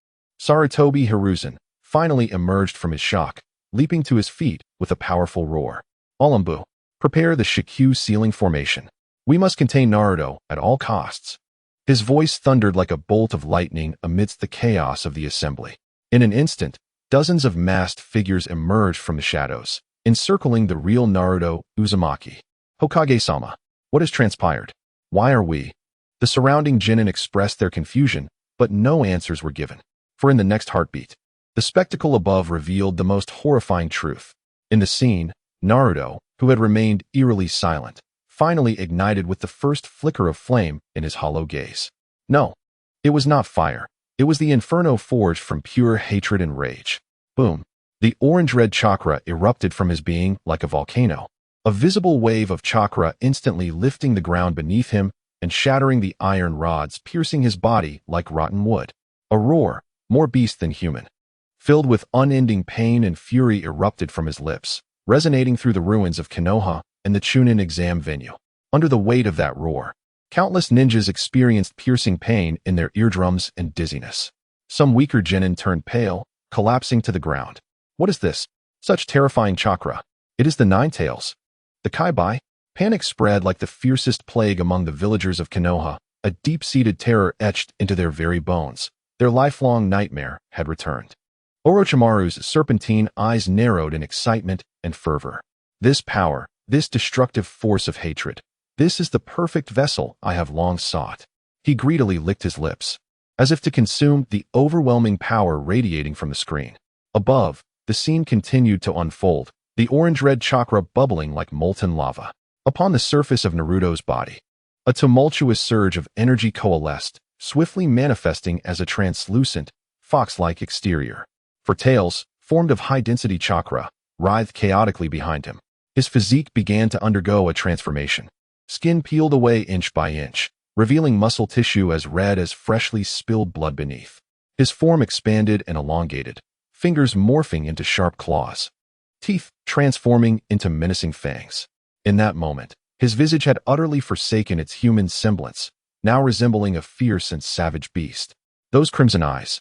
Sarutobi Hiruzen, finally emerged from his shock, leaping to his feet with a powerful roar. Olambu, prepare the Shikyu sealing formation. We must contain Naruto at all costs. His voice thundered like a bolt of lightning amidst the chaos of the assembly. In an instant, dozens of masked figures emerged from the shadows, encircling the real Naruto Uzumaki. Hokage-sama, what has transpired? Why are we? The surrounding genin expressed their confusion, but no answers were given. For in the next heartbeat, the spectacle above revealed the most horrifying truth. In the scene, Naruto, who had remained eerily silent, finally ignited with the first flicker of flame in his hollow gaze. No, it was not fire. It was the inferno forged from pure hatred and rage. Boom. The orange-red chakra erupted from his being like a volcano. A visible wave of chakra instantly lifting the ground beneath him and shattering the iron rods, piercing his body like rotten wood. A roar, more beast than human, filled with unending pain and fury, erupted from his lips, resonating through the ruins of Konoha and the Chuunin exam venue. Under the weight of that roar, countless ninjas experienced piercing pain in their eardrums and dizziness. Some weaker genin turned pale, collapsing to the ground. What is this? Such terrifying chakra. It is the Ninetales. The Kaibai. Panic spread like the fiercest plague among the villagers of Konoha, a deep-seated terror etched into their very bones. Their lifelong nightmare had returned. Orochimaru's serpentine eyes narrowed in excitement and fervor. This power, this destructive force of hatred, this is the perfect vessel I have long sought. He greedily licked his lips, as if to consume the overwhelming power radiating from the screen. Above, the scene continued to unfold, the orange-red chakra bubbling like molten lava. Upon the surface of Naruto's body, a tumultuous surge of energy coalesced, swiftly manifesting as a translucent, fox-like exterior. For tails, formed of high-density chakra, writhed chaotically behind him. His physique began to undergo a transformation. Skin peeled away inch by inch, revealing muscle tissue as red as freshly spilled blood beneath. His form expanded and elongated, fingers morphing into sharp claws, teeth transforming into menacing fangs. In that moment, his visage had utterly forsaken its human semblance, now resembling a fierce and savage beast. Those crimson eyes,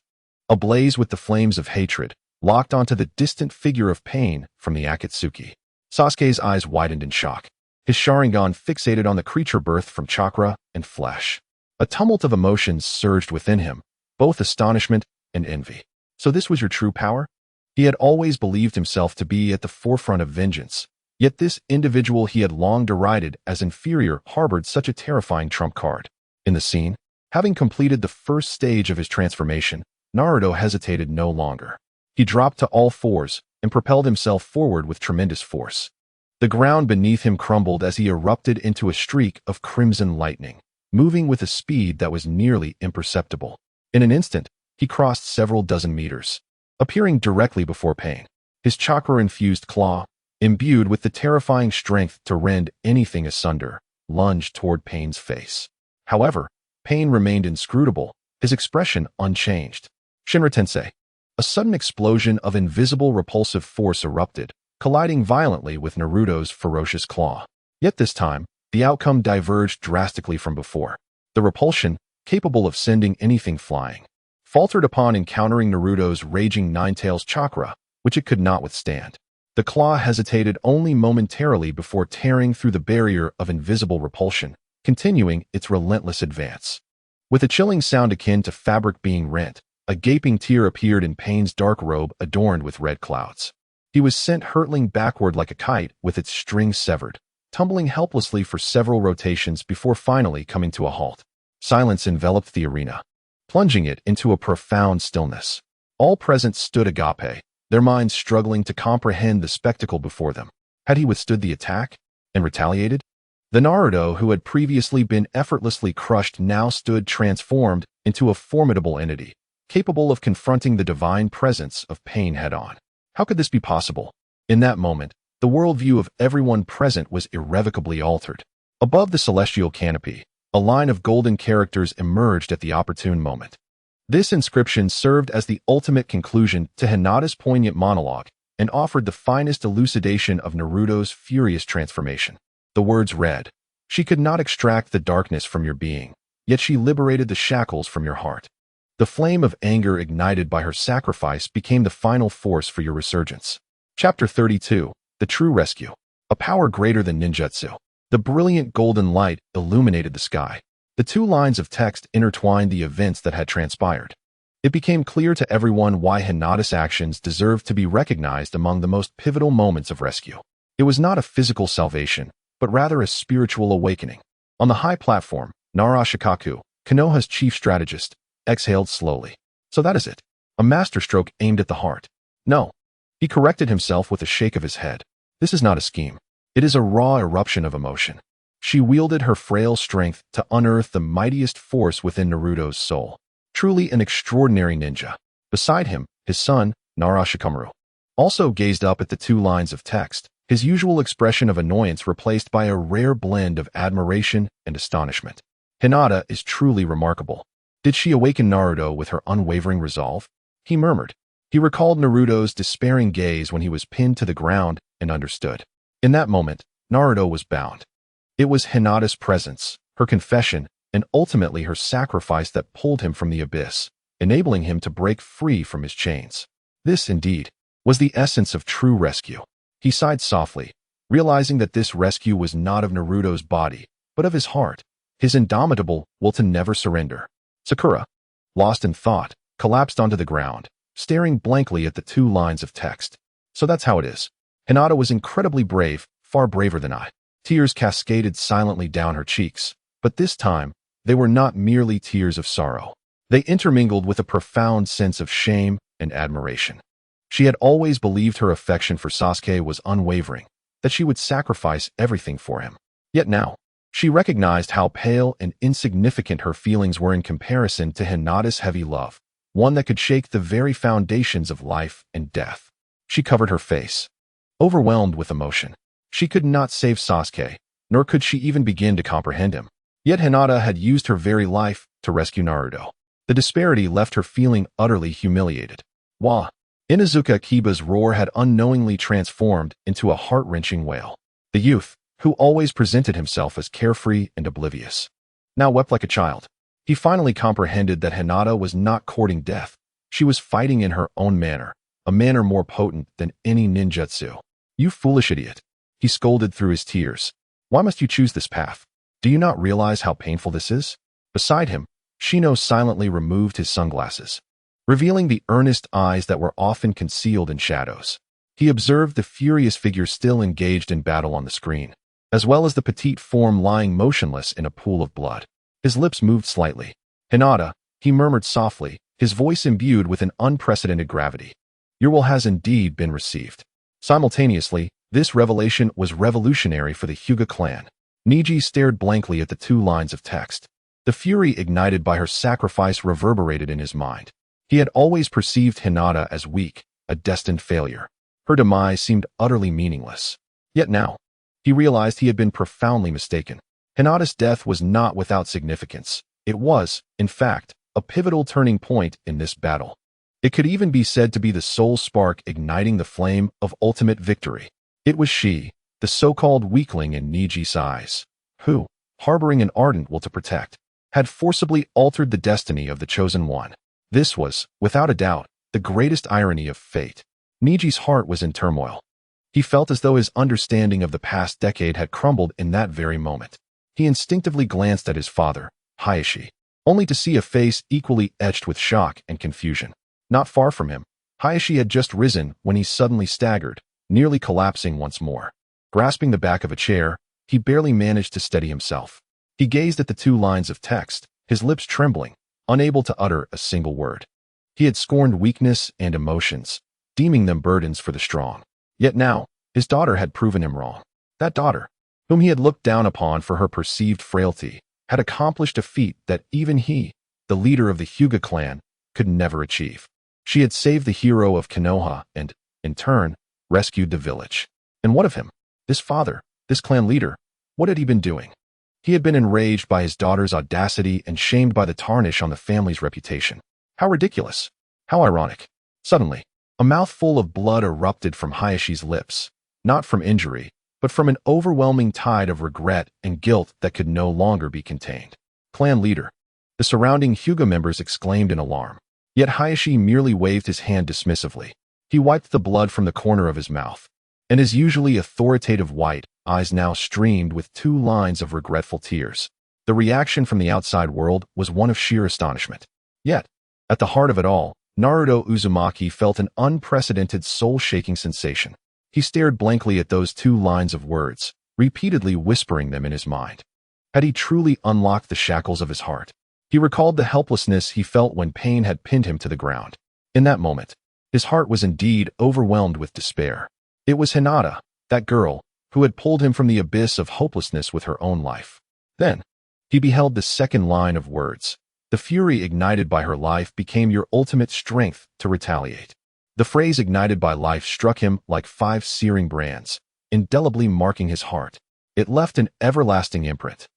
ablaze with the flames of hatred, locked onto the distant figure of Pain from the Akatsuki. Sasuke's eyes widened in shock, his Sharingan fixated on the creature birthed from chakra and flesh. A tumult of emotions surged within him, both astonishment and envy. So this was your true power? He had always believed himself to be at the forefront of vengeance, yet this individual he had long derided as inferior harbored such a terrifying trump card. In the scene, having completed the first stage of his transformation, Naruto hesitated no longer. He dropped to all fours and propelled himself forward with tremendous force. The ground beneath him crumbled as he erupted into a streak of crimson lightning, moving with a speed that was nearly imperceptible. In an instant, he crossed several dozen meters, appearing directly before Pain. His chakra-infused claw, imbued with the terrifying strength to rend anything asunder, lunged toward Pain's face. However, Pain remained inscrutable, his expression unchanged. Shinra Tensei. A sudden explosion of invisible repulsive force erupted, colliding violently with Naruto's ferocious claw. Yet this time, the outcome diverged drastically from before. The repulsion, capable of sending anything flying, faltered upon encountering Naruto's raging Nine-Tails chakra, which it could not withstand. The claw hesitated only momentarily before tearing through the barrier of invisible repulsion, continuing its relentless advance. With a chilling sound akin to fabric being rent, a gaping tear appeared in Pain's dark robe adorned with red clouds. He was sent hurtling backward like a kite with its string severed, tumbling helplessly for several rotations before finally coming to a halt. Silence enveloped the arena, plunging it into a profound stillness. All present stood agape, their minds struggling to comprehend the spectacle before them. Had he withstood the attack and retaliated? The Naruto who had previously been effortlessly crushed now stood transformed into a formidable entity, capable of confronting the divine presence of Pain head-on. How could this be possible? In that moment, the worldview of everyone present was irrevocably altered. Above the celestial canopy, a line of golden characters emerged at the opportune moment. This inscription served as the ultimate conclusion to Hinata's poignant monologue and offered the finest elucidation of Naruto's furious transformation. The words read, "She could not extract the darkness from your being, yet she liberated the shackles from your heart. The flame of anger ignited by her sacrifice became the final force for your resurgence." Chapter 32, The True Rescue. A power greater than ninjutsu. The brilliant golden light illuminated the sky. The two lines of text intertwined the events that had transpired. It became clear to everyone why Hinata's actions deserved to be recognized among the most pivotal moments of rescue. It was not a physical salvation, but rather a spiritual awakening. On the high platform, Narashikaku, Konoha's chief strategist, exhaled slowly. So that is it. A masterstroke aimed at the heart. No. He corrected himself with a shake of his head. This is not a scheme. It is a raw eruption of emotion. She wielded her frail strength to unearth the mightiest force within Naruto's soul. Truly an extraordinary ninja. Beside him, his son, Narashikamaru, also gazed up at the two lines of text, his usual expression of annoyance replaced by a rare blend of admiration and astonishment. Hinata is truly remarkable. Did she awaken Naruto with her unwavering resolve? He murmured. He recalled Naruto's despairing gaze when he was pinned to the ground and understood. In that moment, Naruto was bound. It was Hinata's presence, her confession, and ultimately her sacrifice that pulled him from the abyss, enabling him to break free from his chains. This, indeed, was the essence of true rescue. He sighed softly, realizing that this rescue was not of Naruto's body, but of his heart. his indomitable will to never surrender. Sakura, lost in thought, collapsed onto the ground, staring blankly at the 2 lines of text. So that's how it is. Hinata was incredibly brave, far braver than I. Tears cascaded silently down her cheeks, but this time, they were not merely tears of sorrow. They intermingled with a profound sense of shame and admiration. She had always believed her affection for Sasuke was unwavering, that she would sacrifice everything for him. Yet now, she recognized how pale and insignificant her feelings were in comparison to Hinata's heavy love, one that could shake the very foundations of life and death. She covered her face, overwhelmed with emotion. She could not save Sasuke, nor could she even begin to comprehend him. Yet Hinata had used her very life to rescue Naruto. The disparity left her feeling utterly humiliated. Wah! Inuzuka Kiba's roar had unknowingly transformed into a heart-wrenching wail. The youth, who always presented himself as carefree and oblivious, now wept like a child. He finally comprehended that Hinata was not courting death. She was fighting in her own manner, a manner more potent than any ninjutsu. You foolish idiot, he scolded through his tears. Why must you choose this path? Do you not realize how painful this is? Beside him, Shino silently removed his sunglasses, revealing the earnest eyes that were often concealed in shadows. He observed the furious figure still engaged in battle on the screen, as well as the petite form lying motionless in a pool of blood. His lips moved slightly. Hinata, he murmured softly, his voice imbued with an unprecedented gravity. Your will has indeed been received. Simultaneously, this revelation was revolutionary for the Hyuga clan. Niji stared blankly at the 2 lines of text. The fury ignited by her sacrifice reverberated in his mind. He had always perceived Hinata as weak, a destined failure. Her demise seemed utterly meaningless. Yet now, he realized he had been profoundly mistaken. Hinata's death was not without significance. It was, in fact, a pivotal turning point in this battle. It could even be said to be the sole spark igniting the flame of ultimate victory. It was she, the so-called weakling in Niji's eyes, who, harboring an ardent will to protect, had forcibly altered the destiny of the chosen one. This was, without a doubt, the greatest irony of fate. Niji's heart was in turmoil. He felt as though his understanding of the past decade had crumbled in that very moment. He instinctively glanced at his father, Hayashi, only to see a face equally etched with shock and confusion. Not far from him, Hayashi had just risen when he suddenly staggered, nearly collapsing once more. Grasping the back of a chair, he barely managed to steady himself. He gazed at the 2 lines of text, his lips trembling, unable to utter a single word. He had scorned weakness and emotions, deeming them burdens for the strong. Yet now, his daughter had proven him wrong. That daughter, whom he had looked down upon for her perceived frailty, had accomplished a feat that even he, the leader of the Hyuga clan, could never achieve. She had saved the hero of Konoha and, in turn, rescued the village. And what of him? This father, this clan leader, what had he been doing? He had been enraged by his daughter's audacity and shamed by the tarnish on the family's reputation. How ridiculous! How ironic! Suddenly, a mouthful of blood erupted from Hayashi's lips, not from injury, but from an overwhelming tide of regret and guilt that could no longer be contained. Clan leader. The surrounding Hyuga members exclaimed in alarm. Yet Hayashi merely waved his hand dismissively. He wiped the blood from the corner of his mouth, and his usually authoritative white eyes now streamed with 2 lines of regretful tears. The reaction from the outside world was one of sheer astonishment. Yet, at the heart of it all, Naruto Uzumaki felt an unprecedented soul-shaking sensation. He stared blankly at those 2 lines of words, repeatedly whispering them in his mind. Had he truly unlocked the shackles of his heart? He recalled the helplessness he felt when pain had pinned him to the ground. In that moment, his heart was indeed overwhelmed with despair. It was Hinata, that girl, who had pulled him from the abyss of hopelessness with her own life. Then, he beheld the second line of words. The fury ignited by her life became your ultimate strength to retaliate. The phrase ignited by life struck him like 5 searing brands, indelibly marking his heart. It left an everlasting imprint.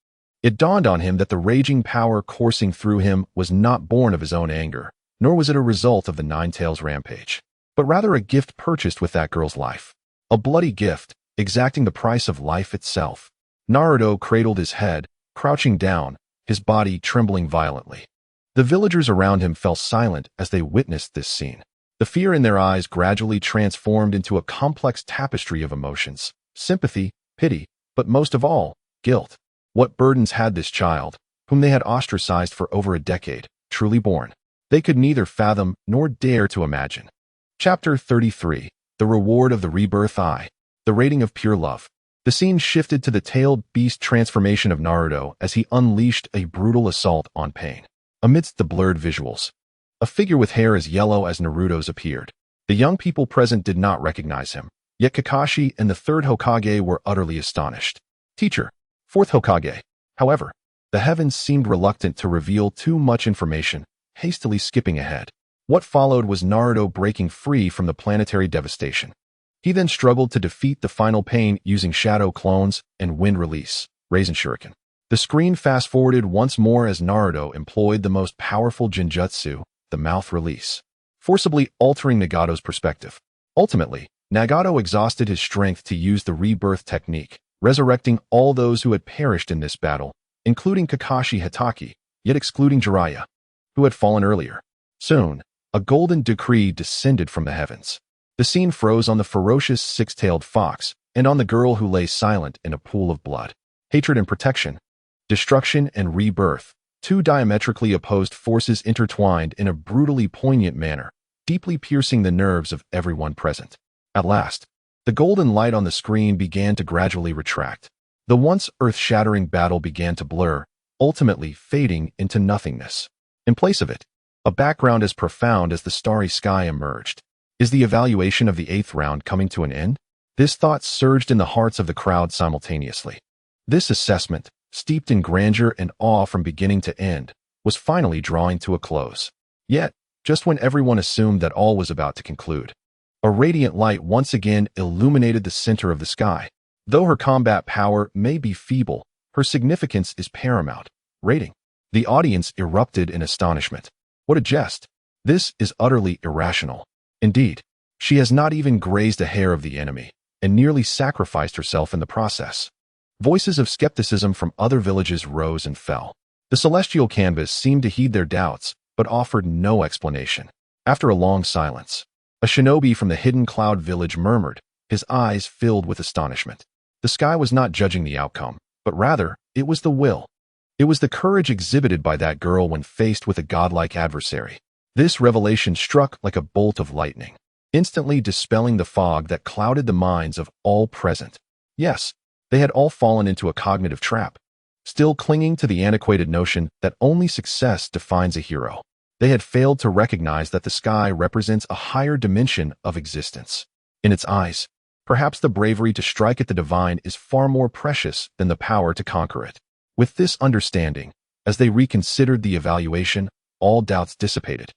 It dawned on him that the raging power coursing through him was not born of his own anger, nor was it a result of the Nine-Tails rampage, but rather a gift purchased with that girl's life. A bloody gift, exacting the price of life itself. Naruto cradled his head, crouching down, his body trembling violently. The villagers around him fell silent as they witnessed this scene. The fear in their eyes gradually transformed into a complex tapestry of emotions: sympathy, pity, but most of all, guilt. What burdens had this child, whom they had ostracized for over a decade, truly borne? They could neither fathom nor dare to imagine. Chapter 33. The Reward of the Rebirth Eye. The Rating of Pure Love. The scene shifted to the tailed beast transformation of Naruto as he unleashed a brutal assault on Pain. Amidst the blurred visuals, a figure with hair as yellow as Naruto's appeared. The young people present did not recognize him, yet Kakashi and the Third Hokage were utterly astonished. Teacher, Fourth Hokage. However, the heavens seemed reluctant to reveal too much information, hastily skipping ahead. What followed was Naruto breaking free from the planetary devastation. He then struggled to defeat the final Pain using shadow clones and wind release, Raisin Shuriken. The screen fast-forwarded once more as Naruto employed the most powerful Genjutsu, the mouth release, forcibly altering Nagato's perspective. Ultimately, Nagato exhausted his strength to use the rebirth technique, resurrecting all those who had perished in this battle, including Kakashi Hatake, yet excluding Jiraiya, who had fallen earlier. Soon, a golden decree descended from the heavens. The scene froze on the ferocious six-tailed fox and on the girl who lay silent in a pool of blood. Hatred and protection, destruction and rebirth, two diametrically opposed forces intertwined in a brutally poignant manner, deeply piercing the nerves of everyone present. At last, the golden light on the screen began to gradually retract. The once earth-shattering battle began to blur, ultimately fading into nothingness. In place of it, a background as profound as the starry sky emerged. Is the evaluation of the 8th round coming to an end? This thought surged in the hearts of the crowd simultaneously. This assessment, steeped in grandeur and awe from beginning to end, was finally drawing to a close. Yet, just when everyone assumed that all was about to conclude, a radiant light once again illuminated the center of the sky. Though her combat power may be feeble, her significance is paramount. Rating. The audience erupted in astonishment. What a jest! This is utterly irrational. Indeed, she has not even grazed a hair of the enemy, and nearly sacrificed herself in the process. Voices of skepticism from other villages rose and fell. The celestial canvas seemed to heed their doubts, but offered no explanation. After a long silence, a shinobi from the hidden cloud village murmured, his eyes filled with astonishment. The sky was not judging the outcome, but rather, it was the will. It was the courage exhibited by that girl when faced with a godlike adversary. This revelation struck like a bolt of lightning, instantly dispelling the fog that clouded the minds of all present. Yes, they had all fallen into a cognitive trap, still clinging to the antiquated notion that only success defines a hero. They had failed to recognize that the sky represents a higher dimension of existence. In its eyes, perhaps the bravery to strike at the divine is far more precious than the power to conquer it. With this understanding, as they reconsidered the evaluation, all doubts dissipated,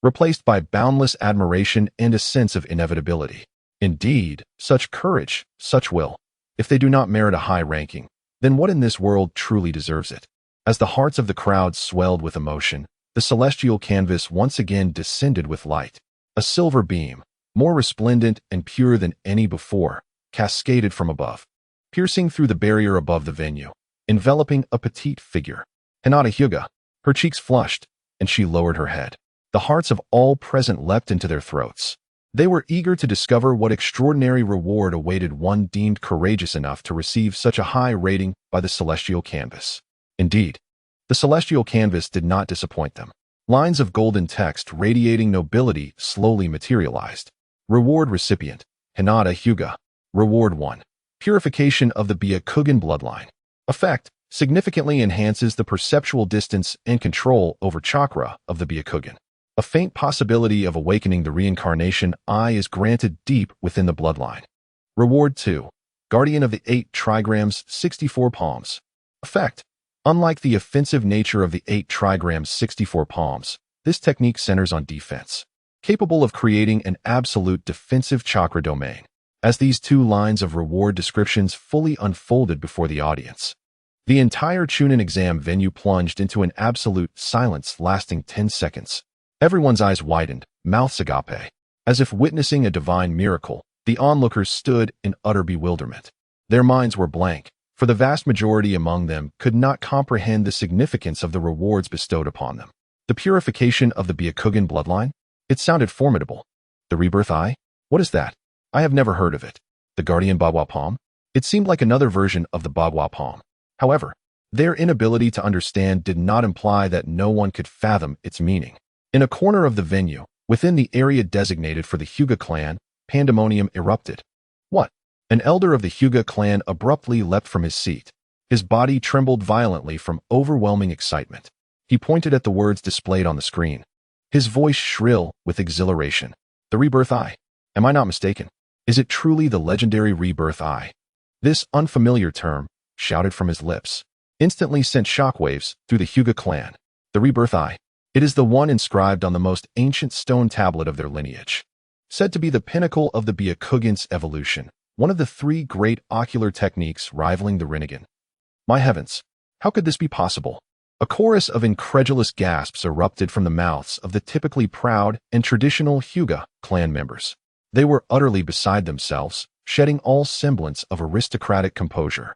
replaced by boundless admiration and a sense of inevitability. Indeed, such courage, such will. If they do not merit a high ranking, then what in this world truly deserves it? As the hearts of the crowd swelled with emotion, the celestial canvas once again descended with light. A silver beam, more resplendent and pure than any before, cascaded from above, piercing through the barrier above the venue, enveloping a petite figure. Hinata Hyuga, her cheeks flushed, and she lowered her head. The hearts of all present leapt into their throats. They were eager to discover what extraordinary reward awaited one deemed courageous enough to receive such a high rating by the celestial canvas. Indeed, the celestial canvas did not disappoint them. Lines of golden text radiating nobility slowly materialized. Reward recipient, Hinata Hyuga. Reward 1. Purification of the Byakugan bloodline. Effect, significantly enhances the perceptual distance and control over chakra of the Byakugan. A faint possibility of awakening the reincarnation eye is granted deep within the bloodline. Reward 2. Guardian of the 8 trigrams 64 palms. Effect. Unlike the offensive nature of the 8 trigrams 64 palms, this technique centers on defense, capable of creating an absolute defensive chakra domain. As these two lines of reward descriptions fully unfolded before the audience, the entire Chuunin exam venue plunged into an absolute silence lasting 10 seconds. Everyone's eyes widened, mouths agape. As if witnessing a divine miracle, the onlookers stood in utter bewilderment. Their minds were blank, for the vast majority among them could not comprehend the significance of the rewards bestowed upon them. The purification of the Byakugan bloodline? It sounded formidable. The rebirth eye? What is that? I have never heard of it. The guardian Bagua palm? It seemed like another version of the Bagua palm. However, Their inability to understand did not imply that no one could fathom its meaning. In a corner of the venue, within the area designated for the Hyuga clan, pandemonium erupted. What? An elder of the Hyuga clan abruptly leapt from his seat. His body trembled violently from overwhelming excitement. He pointed at the words displayed on the screen. His voice shrill with exhilaration. The Rebirth Eye. Am I not mistaken? Is it truly the legendary Rebirth Eye? This unfamiliar term, shouted from his lips, instantly sent shockwaves through the Hyuga clan. The Rebirth Eye. It is the one inscribed on the most ancient stone tablet of their lineage. Said to be the pinnacle of the Byakugan's evolution, one of the three great ocular techniques rivaling the Rinnegan. My heavens, how could this be possible? A chorus of incredulous gasps erupted from the mouths of the typically proud and traditional Hyuga clan members. They were utterly beside themselves, shedding all semblance of aristocratic composure.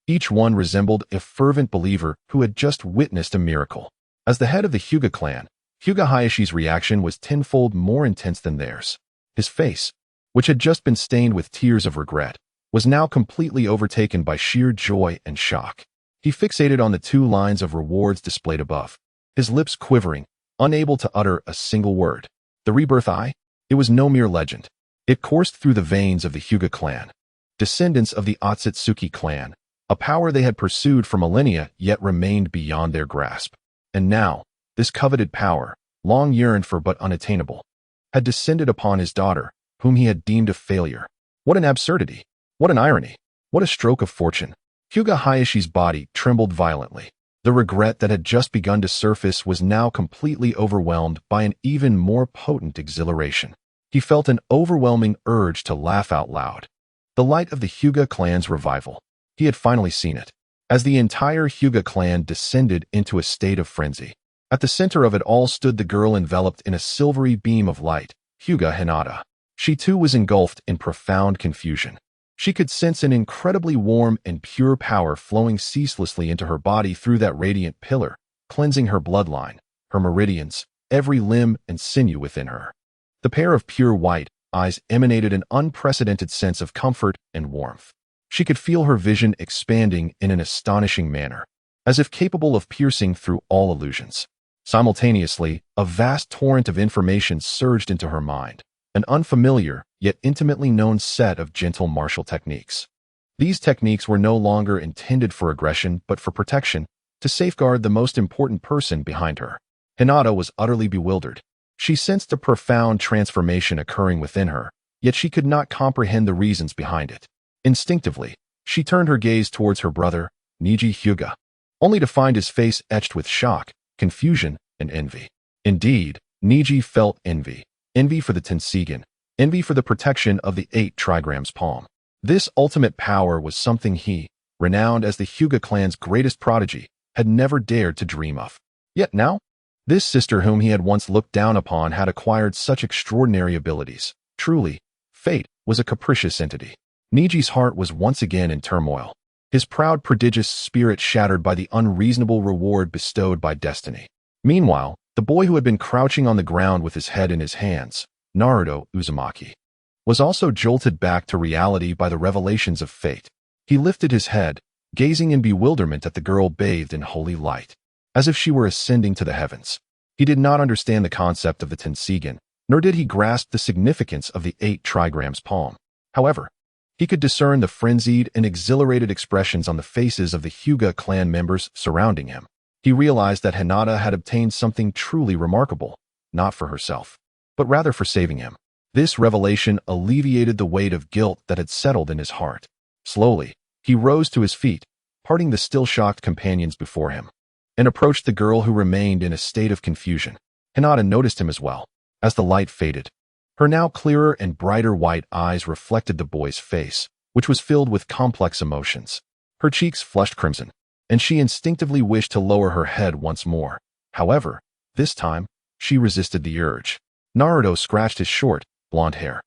Each one resembled a fervent believer who had just witnessed a miracle. As the head of the Hyuga clan, Hyuga Hayashi's reaction was tenfold more intense than theirs. His face, which had just been stained with tears of regret, was now completely overtaken by sheer joy and shock. He fixated on the 2 lines of rewards displayed above, his lips quivering, unable to utter a single word. The Rebirth Eye? It was no mere legend. It coursed through the veins of the Hyuga clan, descendants of the Otsutsuki clan, a power they had pursued for millennia yet remained beyond their grasp. And now, this coveted power, long yearned for but unattainable, had descended upon his daughter, whom he had deemed a failure. What an absurdity! What an irony! What a stroke of fortune! Hyuga Hayashi's body trembled violently. The regret that had just begun to surface was now completely overwhelmed by an even more potent exhilaration. He felt an overwhelming urge to laugh out loud. The light of the Hyuga clan's revival. He had finally seen it. As the entire Hyuga clan descended into a state of frenzy. At the center of it all stood the girl enveloped in a silvery beam of light, Hyuga Hinata. She too was engulfed in profound confusion. She could sense an incredibly warm and pure power flowing ceaselessly into her body through that radiant pillar, cleansing her bloodline, her meridians, every limb and sinew within her. The pair of pure white eyes emanated an unprecedented sense of comfort and warmth. She could feel her vision expanding in an astonishing manner, as if capable of piercing through all illusions. Simultaneously, a vast torrent of information surged into her mind, an unfamiliar, yet intimately known set of gentle martial techniques. These techniques were no longer intended for aggression but for protection, to safeguard the most important person behind her. Hinata was utterly bewildered. She sensed a profound transformation occurring within her, yet she could not comprehend the reasons behind it. Instinctively, she turned her gaze towards her brother, Niji Hyuga, only to find his face etched with shock, confusion, and envy. Indeed, Niji felt envy. Envy for the Tensigen, envy for the protection of the 8 trigrams palm. This ultimate power was something he, renowned as the Hyuga clan's greatest prodigy, had never dared to dream of. Yet now, this sister whom he had once looked down upon had acquired such extraordinary abilities. Truly, fate was a capricious entity. Niji's heart was once again in turmoil, his proud prodigious spirit shattered by the unreasonable reward bestowed by destiny. Meanwhile, the boy who had been crouching on the ground with his head in his hands, Naruto Uzumaki, was also jolted back to reality by the revelations of fate. He lifted his head, gazing in bewilderment at the girl bathed in holy light, as if she were ascending to the heavens. He did not understand the concept of the Tensigen, nor did he grasp the significance of the 8 trigrams palm. However, he could discern the frenzied and exhilarated expressions on the faces of the Hyuga clan members surrounding him. He realized that Hinata had obtained something truly remarkable, not for herself, but rather for saving him. This revelation alleviated the weight of guilt that had settled in his heart. Slowly, he rose to his feet, parting the still shocked companions before him, and approached the girl who remained in a state of confusion. Hinata noticed him as well. As the light faded, her now clearer and brighter white eyes reflected the boy's face, which was filled with complex emotions. Her cheeks flushed crimson, and she instinctively wished to lower her head once more. However, this time, she resisted the urge. Naruto scratched his short, blonde hair,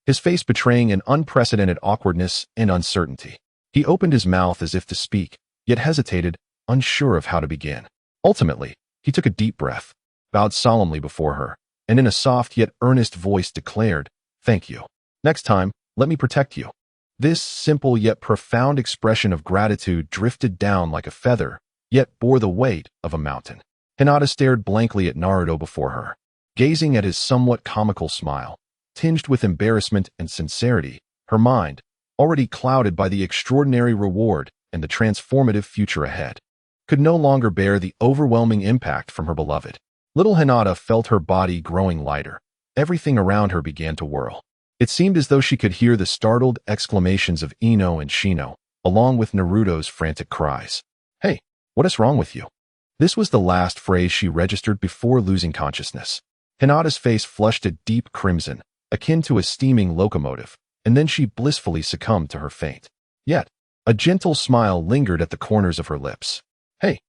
his face betraying an unprecedented awkwardness and uncertainty. He opened his mouth as if to speak, yet hesitated, unsure of how to begin. Ultimately, he took a deep breath, bowed solemnly before her, and in a soft yet earnest voice declared, "Thank you. Next time, let me protect you." This simple yet profound expression of gratitude drifted down like a feather yet bore the weight of a mountain. Hinata stared blankly at Naruto before her, gazing at his somewhat comical smile, tinged with embarrassment and sincerity. Her mind, already clouded by the extraordinary reward and the transformative future ahead, could no longer bear the overwhelming impact from her beloved. Little Hinata felt her body growing lighter. Everything around her began to whirl. It seemed as though she could hear the startled exclamations of Ino and Shino, along with Naruto's frantic cries. "Hey, what is wrong with you?" This was the last phrase she registered before losing consciousness. Hinata's face flushed a deep crimson, akin to a steaming locomotive, and then she blissfully succumbed to her fate. Yet, a gentle smile lingered at the corners of her lips. Hey,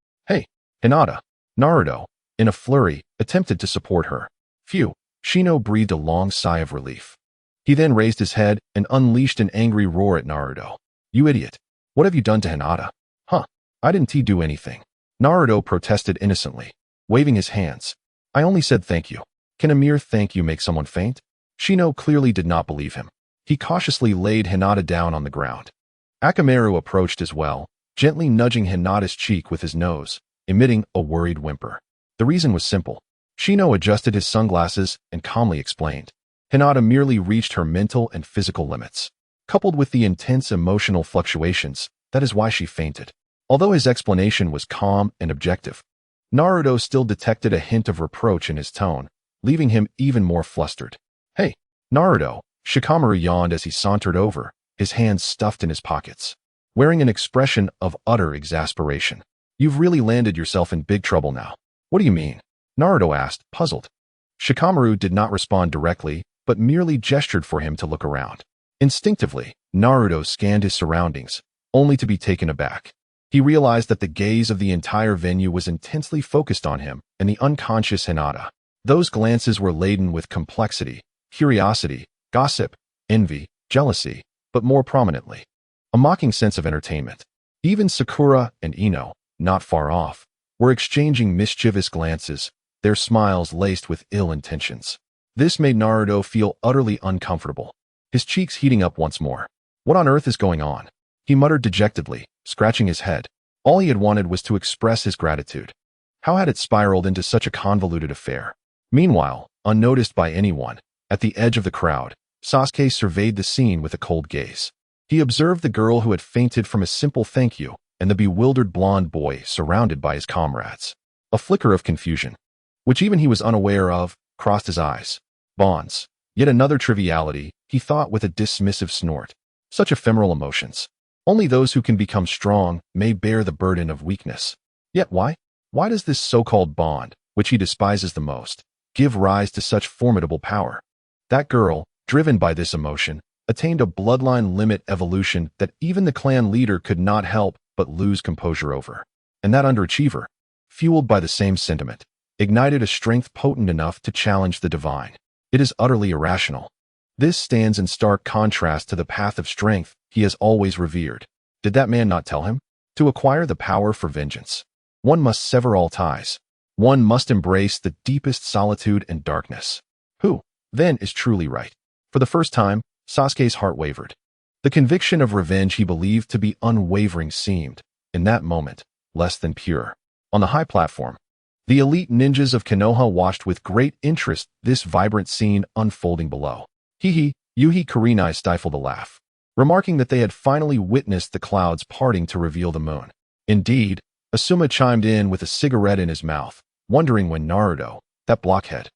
Hinata." Naruto, in a flurry, attempted to support her. Phew, Shino breathed a long sigh of relief. He then raised his head and unleashed an angry roar at Naruto. "You idiot. What have you done to Hinata?" "Huh, I didn't do anything." Naruto protested innocently, waving his hands. "I only said thank you. Can a mere thank you make someone faint?" Shino clearly did not believe him. He cautiously laid Hinata down on the ground. Akamaru approached as well, gently nudging Hinata's cheek with his nose, emitting a worried whimper. The reason was simple. Shino adjusted his sunglasses and calmly explained. Hinata merely reached her mental and physical limits. Coupled with the intense emotional fluctuations, that is why she fainted. Although his explanation was calm and objective, Naruto still detected a hint of reproach in his tone, leaving him even more flustered. "Hey, Naruto," Shikamaru yawned as he sauntered over, his hands stuffed in his pockets, wearing an expression of utter exasperation. "You've really landed yourself in big trouble now." "What do you mean?" Naruto asked, puzzled. Shikamaru did not respond directly, but merely gestured for him to look around. Instinctively, Naruto scanned his surroundings, only to be taken aback. He realized that the gaze of the entire venue was intensely focused on him and the unconscious Hinata. Those glances were laden with complexity, curiosity, gossip, envy, jealousy, but more prominently, a mocking sense of entertainment. Even Sakura and Ino, not far off, were exchanging mischievous glances, their smiles laced with ill intentions. This made Naruto feel utterly uncomfortable, his cheeks heating up once more. What on earth is going on? He muttered dejectedly, scratching his head. All he had wanted was to express his gratitude. How had it spiraled into such a convoluted affair? Meanwhile, unnoticed by anyone, at the edge of the crowd, Sasuke surveyed the scene with a cold gaze. He observed the girl who had fainted from a simple thank you and the bewildered blonde boy surrounded by his comrades. A flicker of confusion, which even he was unaware of, crossed his eyes. Bonds. Yet another triviality, he thought with a dismissive snort. Such ephemeral emotions. Only those who can become strong may bear the burden of weakness. Yet why? Why does this so-called bond, which he despises the most, give rise to such formidable power? That girl, driven by this emotion, attained a bloodline limit evolution that even the clan leader could not help but lose composure over. And that underachiever, fueled by the same sentiment, ignited a strength potent enough to challenge the divine. It is utterly irrational. This stands in stark contrast to the path of strength he has always revered. Did that man not tell him? To acquire the power for vengeance, one must sever all ties. One must embrace the deepest solitude and darkness. Who, then, is truly right? For the first time, Sasuke's heart wavered. The conviction of revenge he believed to be unwavering seemed, in that moment, less than pure. On the high platform, the elite ninjas of Konoha watched with great interest this vibrant scene unfolding below. Yuhi Kurenai stifled a laugh, remarking that they had finally witnessed the clouds parting to reveal the moon. Indeed, Asuma chimed in with a cigarette in his mouth, wondering when Naruto, that blockhead,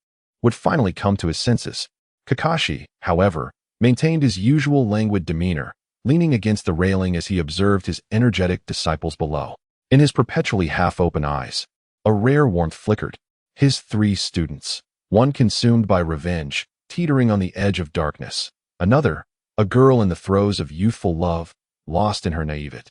would finally come to his senses. Kakashi, however, maintained his usual languid demeanor, leaning against the railing as he observed his energetic disciples below. In his perpetually half-open eyes, a rare warmth flickered. His 3 students, one consumed by revenge, teetering on the edge of darkness, another, a girl in the throes of youthful love, lost in her naivete,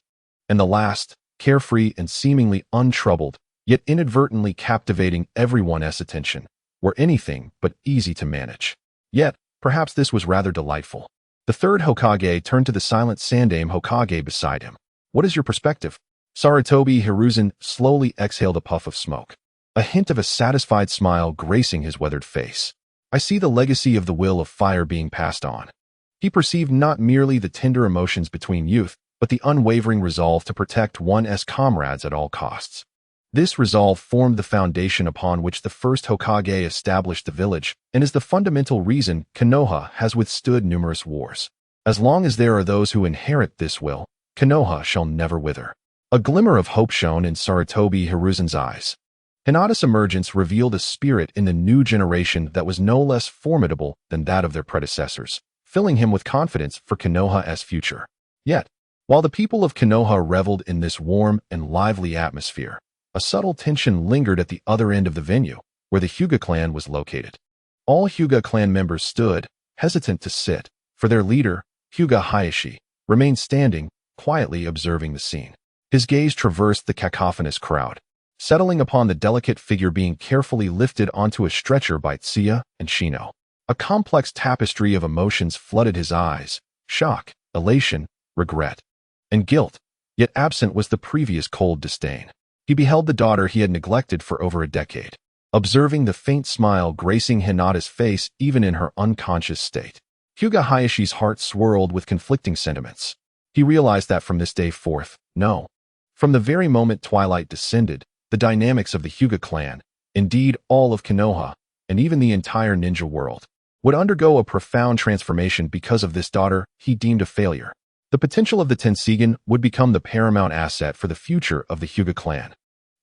and the last, carefree and seemingly untroubled, yet inadvertently captivating everyone's attention, were anything but easy to manage. Yet, perhaps this was rather delightful. The third Hokage turned to the silent Sandaime Hokage beside him. "What is your perspective?" Sarutobi Hiruzen slowly exhaled a puff of smoke, a hint of a satisfied smile gracing his weathered face. "I see the legacy of the will of fire being passed on." He perceived not merely the tender emotions between youth, but the unwavering resolve to protect one's comrades at all costs. This resolve formed the foundation upon which the first Hokage established the village and is the fundamental reason Konoha has withstood numerous wars. As long as there are those who inherit this will, Konoha shall never wither. A glimmer of hope shone in Sarutobi Hiruzen's eyes. Hinata's emergence revealed a spirit in the new generation that was no less formidable than that of their predecessors, filling him with confidence for Konoha's future. Yet, while the people of Konoha reveled in this warm and lively atmosphere, a subtle tension lingered at the other end of the venue, where the Hyuga clan was located. All Hyuga clan members stood, hesitant to sit, for their leader, Hyuga Hayashi, remained standing, quietly observing the scene. His gaze traversed the cacophonous crowd, settling upon the delicate figure being carefully lifted onto a stretcher by Tsuya and Shino. A complex tapestry of emotions flooded his eyes: shock, elation, regret, and guilt, yet absent was the previous cold disdain. He beheld the daughter he had neglected for over a decade, observing the faint smile gracing Hinata's face even in her unconscious state. Hyuga Hayashi's heart swirled with conflicting sentiments. He realized that from this day forth, no. From the very moment twilight descended, the dynamics of the Hyuga clan, indeed all of Konoha, and even the entire ninja world, would undergo a profound transformation because of this daughter he deemed a failure. The potential of the Tenseigan would become the paramount asset for the future of the Hyuga clan.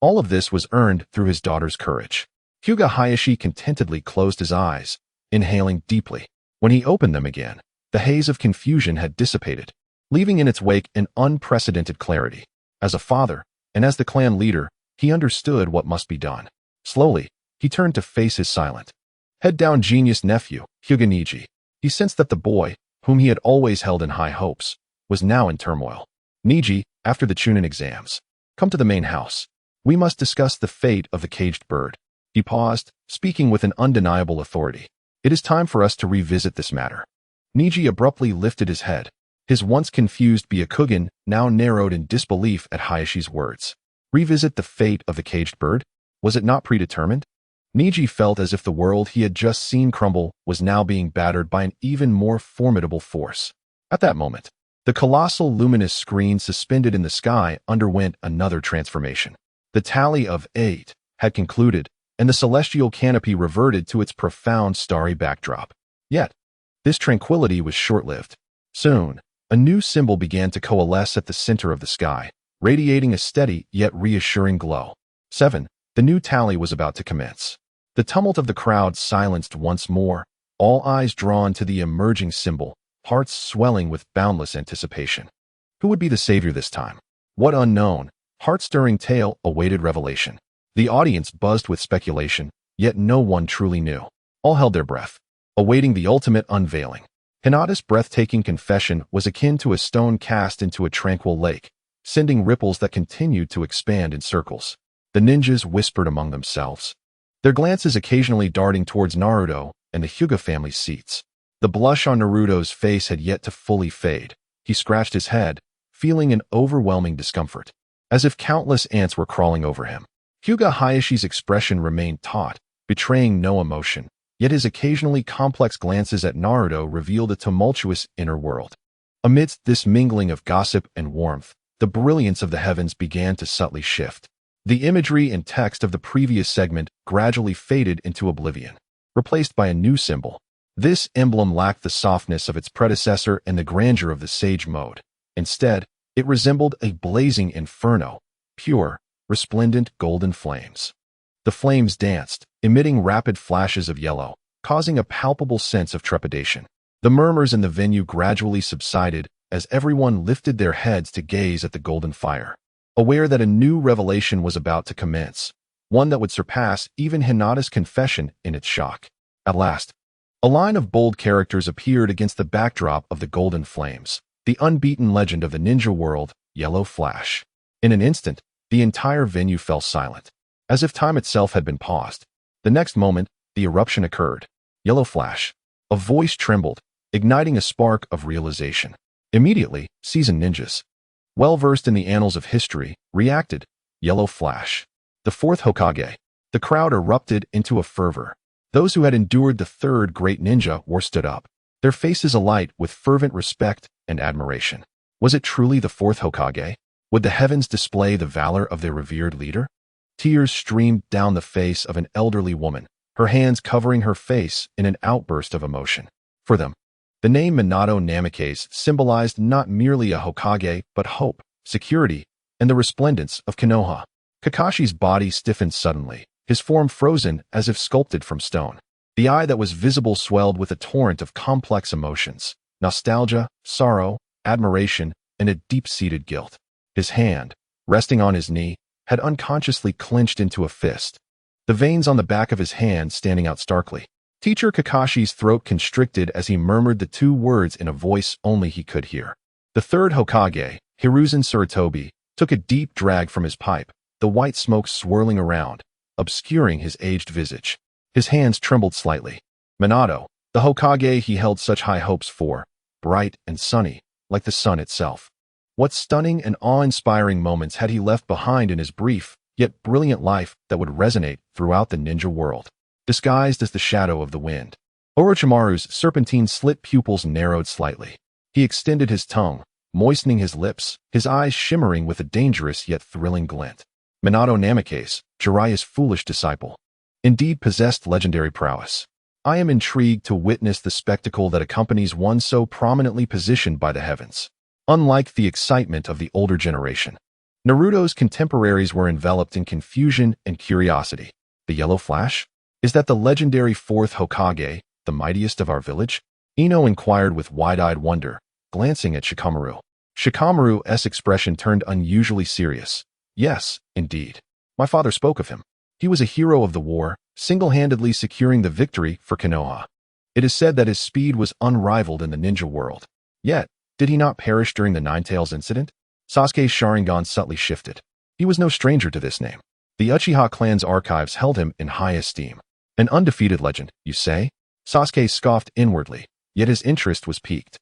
All of this was earned through his daughter's courage. Hyuga Hayashi contentedly closed his eyes, inhaling deeply. When he opened them again, the haze of confusion had dissipated, leaving in its wake an unprecedented clarity. As a father, and as the clan leader, he understood what must be done. Slowly, he turned to face his silent, head-down genius nephew, Hyuga Niji. He sensed that the boy, whom he had always held in high hopes, was now in turmoil. Niji, after the Chuunin exams, come to the main house. We must discuss the fate of the caged bird. He paused, speaking with an undeniable authority. It is time for us to revisit this matter. Niji abruptly lifted his head. His once confused Byakugan now narrowed in disbelief at Hayashi's words. Revisit the fate of the caged bird? Was it not predetermined? Niji felt as if the world he had just seen crumble was now being battered by an even more formidable force. At that moment, the colossal luminous screen suspended in the sky underwent another transformation. The tally of 8 had concluded, and the celestial canopy reverted to its profound starry backdrop. Yet, this tranquility was short-lived. Soon, a new symbol began to coalesce at the center of the sky, radiating a steady yet reassuring glow. 7. The new tally was about to commence. The tumult of the crowd silenced once more, all eyes drawn to the emerging symbol, hearts swelling with boundless anticipation. Who would be the savior this time? What unknown, heart-stirring tale awaited revelation? The audience buzzed with speculation, yet no one truly knew. All held their breath, awaiting the ultimate unveiling. Hinata's breathtaking confession was akin to a stone cast into a tranquil lake, sending ripples that continued to expand in circles. The ninjas whispered among themselves, their glances occasionally darting towards Naruto and the Hyuga family's seats. The blush on Naruto's face had yet to fully fade. He scratched his head, feeling an overwhelming discomfort, as if countless ants were crawling over him. Hyuga Hayashi's expression remained taut, betraying no emotion, yet his occasionally complex glances at Naruto revealed a tumultuous inner world. Amidst this mingling of gossip and warmth, the brilliance of the heavens began to subtly shift. The imagery and text of the previous segment gradually faded into oblivion, replaced by a new symbol. This emblem lacked the softness of its predecessor and the grandeur of the sage mode. Instead, it resembled a blazing inferno, pure, resplendent golden flames. The flames danced, emitting rapid flashes of yellow, causing a palpable sense of trepidation. The murmurs in the venue gradually subsided as everyone lifted their heads to gaze at the golden fire, aware that a new revelation was about to commence, one that would surpass even Hinata's confession in its shock. At last, a line of bold characters appeared against the backdrop of the golden flames, the unbeaten legend of the ninja world, Yellow Flash. In an instant, the entire venue fell silent, as if time itself had been paused. The next moment, the eruption occurred. Yellow Flash. A voice trembled, igniting a spark of realization. Immediately, seasoned ninjas, well-versed in the annals of history, reacted. Yellow Flash. The fourth Hokage. The crowd erupted into a fervor. Those who had endured the third great ninja war stood up, their faces alight with fervent respect and admiration. Was it truly the fourth Hokage? Would the heavens display the valor of their revered leader? Tears streamed down the face of an elderly woman, her hands covering her face in an outburst of emotion. For them, the name Minato Namikaze symbolized not merely a Hokage, but hope, security, and the resplendence of Konoha. Kakashi's body stiffened suddenly, his form frozen as if sculpted from stone. The eye that was visible swelled with a torrent of complex emotions: nostalgia, sorrow, admiration, and a deep-seated guilt. His hand, resting on his knee, had unconsciously clenched into a fist, the veins on the back of his hand standing out starkly. Teacher Kakashi's throat constricted as he murmured the two words in a voice only he could hear. The third Hokage, Hiruzen Sarutobi, took a deep drag from his pipe, the white smoke swirling around, obscuring his aged visage. His hands trembled slightly. Minato, the Hokage he held such high hopes for, bright and sunny, like the sun itself. What stunning and awe-inspiring moments had he left behind in his brief, yet brilliant life that would resonate throughout the ninja world. Disguised as the shadow of the wind, Orochimaru's serpentine-slit pupils narrowed slightly. He extended his tongue, moistening his lips, his eyes shimmering with a dangerous yet thrilling glint. Minato Namikaze, Jiraiya's foolish disciple, indeed possessed legendary prowess. I am intrigued to witness the spectacle that accompanies one so prominently positioned by the heavens. Unlike the excitement of the older generation, Naruto's contemporaries were enveloped in confusion and curiosity. The yellow flash? Is that the legendary fourth Hokage, the mightiest of our village? Ino inquired with wide-eyed wonder, glancing at Shikamaru. Shikamaru's expression turned unusually serious. Yes, indeed. My father spoke of him. He was a hero of the war, single-handedly securing the victory for Konoha. It is said that his speed was unrivaled in the ninja world. Yet, did he not perish during the Nine-Tails incident? Sasuke's Sharingan subtly shifted. He was no stranger to this name. The Uchiha clan's archives held him in high esteem. An undefeated legend, you say? Sasuke scoffed inwardly, yet his interest was piqued.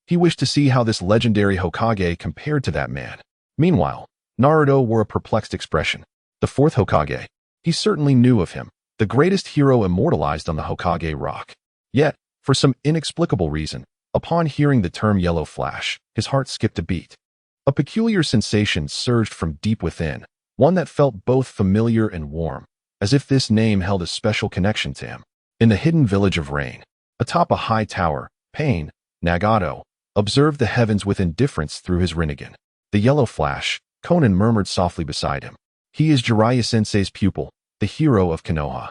He wished to see how this legendary Hokage compared to that man. Meanwhile, Naruto wore a perplexed expression. The fourth Hokage. He certainly knew of him, the greatest hero immortalized on the Hokage rock. Yet, for some inexplicable reason, upon hearing the term yellow flash, his heart skipped a beat. A peculiar sensation surged from deep within, one that felt both familiar and warm, as if this name held a special connection to him. In the hidden village of Rain, atop a high tower, Pain, Nagato, observed the heavens with indifference through his Rinnegan. The yellow flash, Konan murmured softly beside him. He is Jiraiya-sensei's pupil, the hero of Konoha.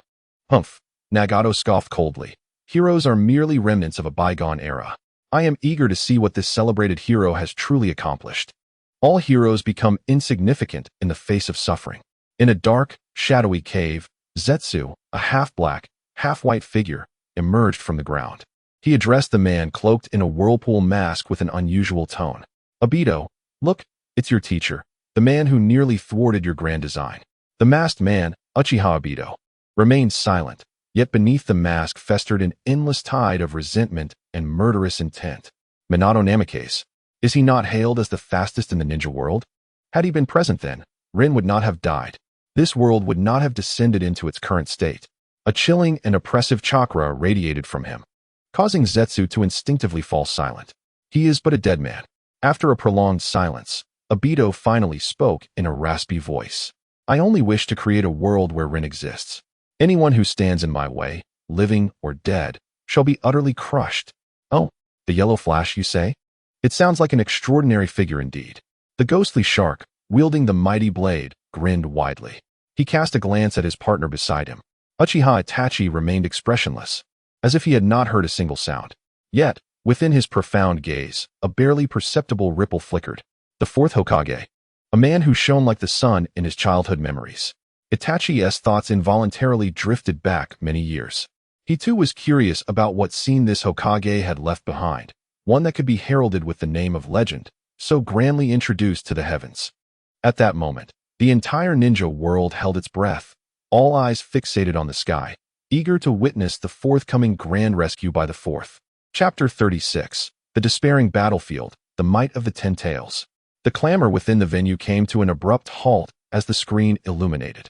Humph, Nagato scoffed coldly. Heroes are merely remnants of a bygone era. I am eager to see what this celebrated hero has truly accomplished. All heroes become insignificant in the face of suffering. In a dark, shadowy cave, Zetsu, a half-black, half-white figure, emerged from the ground. He addressed the man cloaked in a whirlpool mask with an unusual tone. Obito, look, it's your teacher, the man who nearly thwarted your grand design. The masked man, Uchiha Obito, remained silent, yet beneath the mask festered an endless tide of resentment and murderous intent. Minato Namikaze, is he not hailed as the fastest in the ninja world? Had he been present then, Rin would not have died. This world would not have descended into its current state. A chilling and oppressive chakra radiated from him, causing Zetsu to instinctively fall silent. He is but a dead man. After a prolonged silence, Obito finally spoke in a raspy voice. I only wish to create a world where Rin exists. Anyone who stands in my way, living or dead, shall be utterly crushed. Oh, the yellow flash, you say? It sounds like an extraordinary figure indeed. The ghostly shark, wielding the mighty blade, grinned widely. He cast a glance at his partner beside him. Uchiha Itachi remained expressionless, as if he had not heard a single sound. Yet, within his profound gaze, a barely perceptible ripple flickered. The fourth Hokage, a man who shone like the sun in his childhood memories. Itachi's thoughts involuntarily drifted back many years. He too was curious about what scene this Hokage had left behind, one that could be heralded with the name of legend, so grandly introduced to the heavens. At that moment, the entire ninja world held its breath, all eyes fixated on the sky, eager to witness the forthcoming grand rescue by the fourth. Chapter 36. The Despairing Battlefield, the Might of the Ten Tails. The clamor within the venue came to an abrupt halt as the screen illuminated.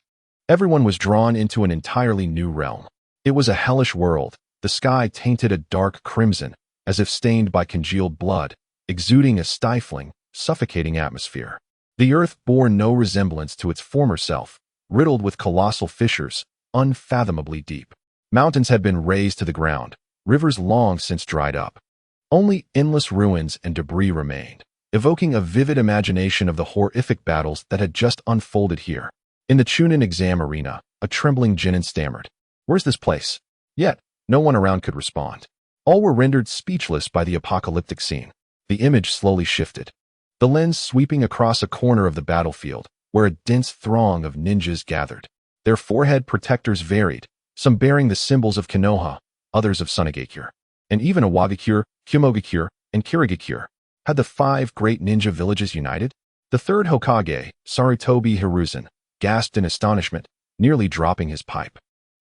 Everyone was drawn into an entirely new realm. It was a hellish world, the sky tainted a dark crimson, as if stained by congealed blood, exuding a stifling, suffocating atmosphere. The earth bore no resemblance to its former self, riddled with colossal fissures, unfathomably deep. Mountains had been razed to the ground, rivers long since dried up. Only endless ruins and debris remained, evoking a vivid imagination of the horrific battles that had just unfolded here. In the Chuunin exam arena, a trembling Jinin stammered, "Where's this place?" Yet, no one around could respond. All were rendered speechless by the apocalyptic scene. The image slowly shifted, the lens sweeping across a corner of the battlefield, where a dense throng of ninjas gathered. Their forehead protectors varied, some bearing the symbols of Konoha, others of Sunagakure, and even a Wagakure, Kumogakure, and Kirigakure. Had the 5 great ninja villages united? The third Hokage, Sarutobi Hiruzen, gasped in astonishment, nearly dropping his pipe.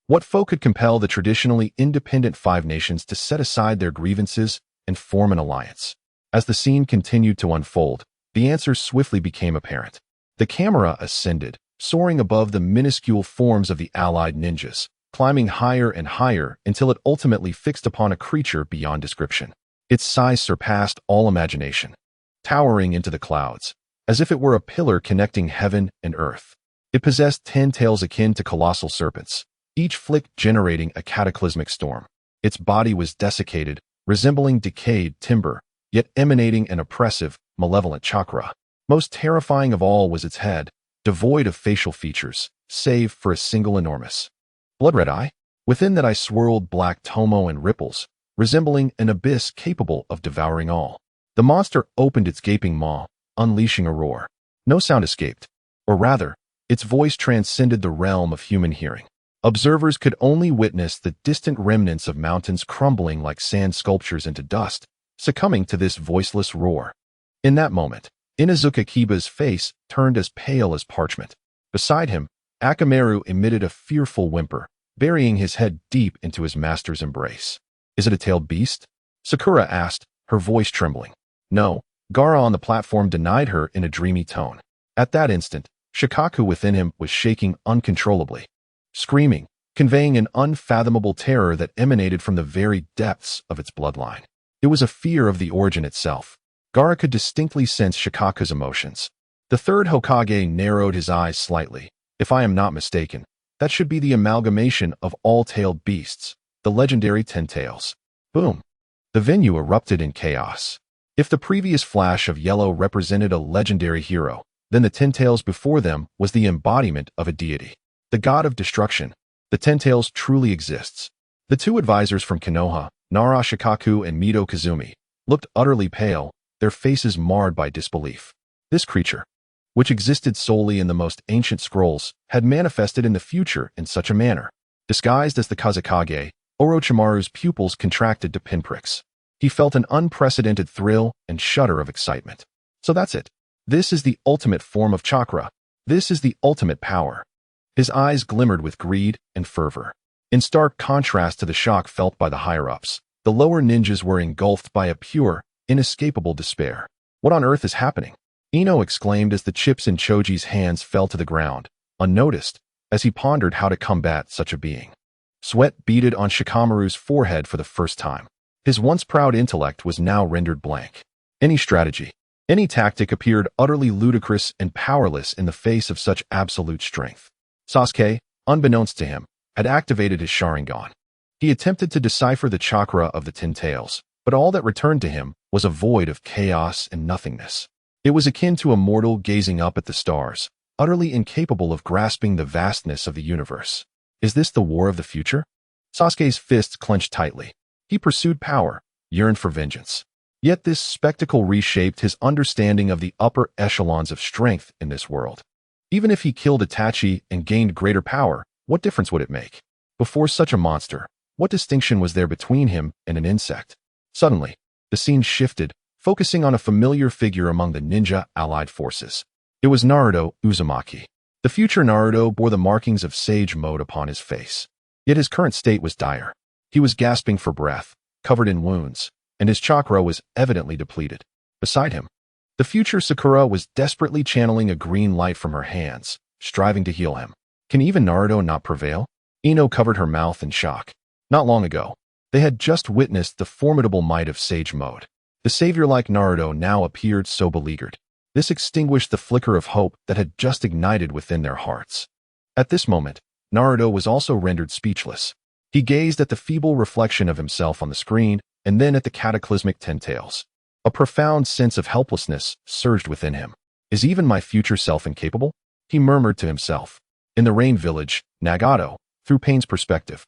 What foe could compel the traditionally independent 5 nations to set aside their grievances and form an alliance? As the scene continued to unfold, the answer swiftly became apparent. The camera ascended, soaring above the minuscule forms of the allied ninjas, climbing higher and higher until it ultimately fixed upon a creature beyond description. Its size surpassed all imagination, towering into the clouds, as if it were a pillar connecting heaven and earth. It possessed 10 tails akin to colossal serpents, each flick generating a cataclysmic storm. Its body was desiccated, resembling decayed timber, yet emanating an oppressive, malevolent chakra. Most terrifying of all was its head, devoid of facial features, save for a single enormous blood-red eye. Within that eye swirled black tomo and ripples, resembling an abyss capable of devouring all. The monster opened its gaping maw, unleashing a roar. No sound escaped, or rather, its voice transcended the realm of human hearing. Observers could only witness the distant remnants of mountains crumbling like sand sculptures into dust, succumbing to this voiceless roar. In that moment, Inuzuka Kiba's face turned as pale as parchment. Beside him, Akamaru emitted a fearful whimper, burying his head deep into his master's embrace. "Is it a tailed beast?" Sakura asked, her voice trembling. No, Gaara on the platform denied her in a dreamy tone. At that instant, Shikaku within him was shaking uncontrollably, screaming, conveying an unfathomable terror that emanated from the very depths of its bloodline. It was a fear of the origin itself. Gaara could distinctly sense Shikaku's emotions. The third Hokage narrowed his eyes slightly. "If I am not mistaken, that should be the amalgamation of all tailed beasts, the legendary 10 tails." Boom! The venue erupted in chaos. If the previous flash of yellow represented a legendary hero, then the 10 tails before them was the embodiment of a deity. The god of destruction. The 10 tails truly exists. The 2 advisors from Konoha, Nara Shikaku and Mido Kazumi, looked utterly pale, their faces marred by disbelief. This creature, which existed solely in the most ancient scrolls, had manifested in the future in such a manner. Disguised as the Kazekage, Orochimaru's pupils contracted to pinpricks. He felt an unprecedented thrill and shudder of excitement. So that's it. This is the ultimate form of chakra. This is the ultimate power. His eyes glimmered with greed and fervor. In stark contrast to the shock felt by the higher-ups, the lower ninjas were engulfed by a pure, inescapable despair. What on earth is happening? Ino exclaimed as the chips in Choji's hands fell to the ground, unnoticed, as he pondered how to combat such a being. Sweat beaded on Shikamaru's forehead for the first time. His once proud intellect was now rendered blank. Any strategy, any tactic appeared utterly ludicrous and powerless in the face of such absolute strength. Sasuke, unbeknownst to him, had activated his Sharingan. He attempted to decipher the chakra of the 10 tails, but all that returned to him was a void of chaos and nothingness. It was akin to a mortal gazing up at the stars, utterly incapable of grasping the vastness of the universe. Is this the war of the future? Sasuke's fists clenched tightly. He pursued power, yearned for vengeance. Yet this spectacle reshaped his understanding of the upper echelons of strength in this world. Even if he killed Itachi and gained greater power, what difference would it make? Before such a monster, what distinction was there between him and an insect? Suddenly, the scene shifted, focusing on a familiar figure among the ninja allied forces. It was Naruto Uzumaki. The future Naruto bore the markings of sage mode upon his face. Yet his current state was dire. He was gasping for breath, covered in wounds, and his chakra was evidently depleted. Beside him, the future Sakura was desperately channeling a green light from her hands, striving to heal him. Can even Naruto not prevail? Ino covered her mouth in shock. Not long ago, they had just witnessed the formidable might of sage mode. The savior-like Naruto now appeared so beleaguered. This extinguished the flicker of hope that had just ignited within their hearts. At this moment, Naruto was also rendered speechless. He gazed at the feeble reflection of himself on the screen and then at the cataclysmic Ten Tails. A profound sense of helplessness surged within him. Is even my future self incapable? He murmured to himself. In the Rain Village, Nagato, through Pain's perspective,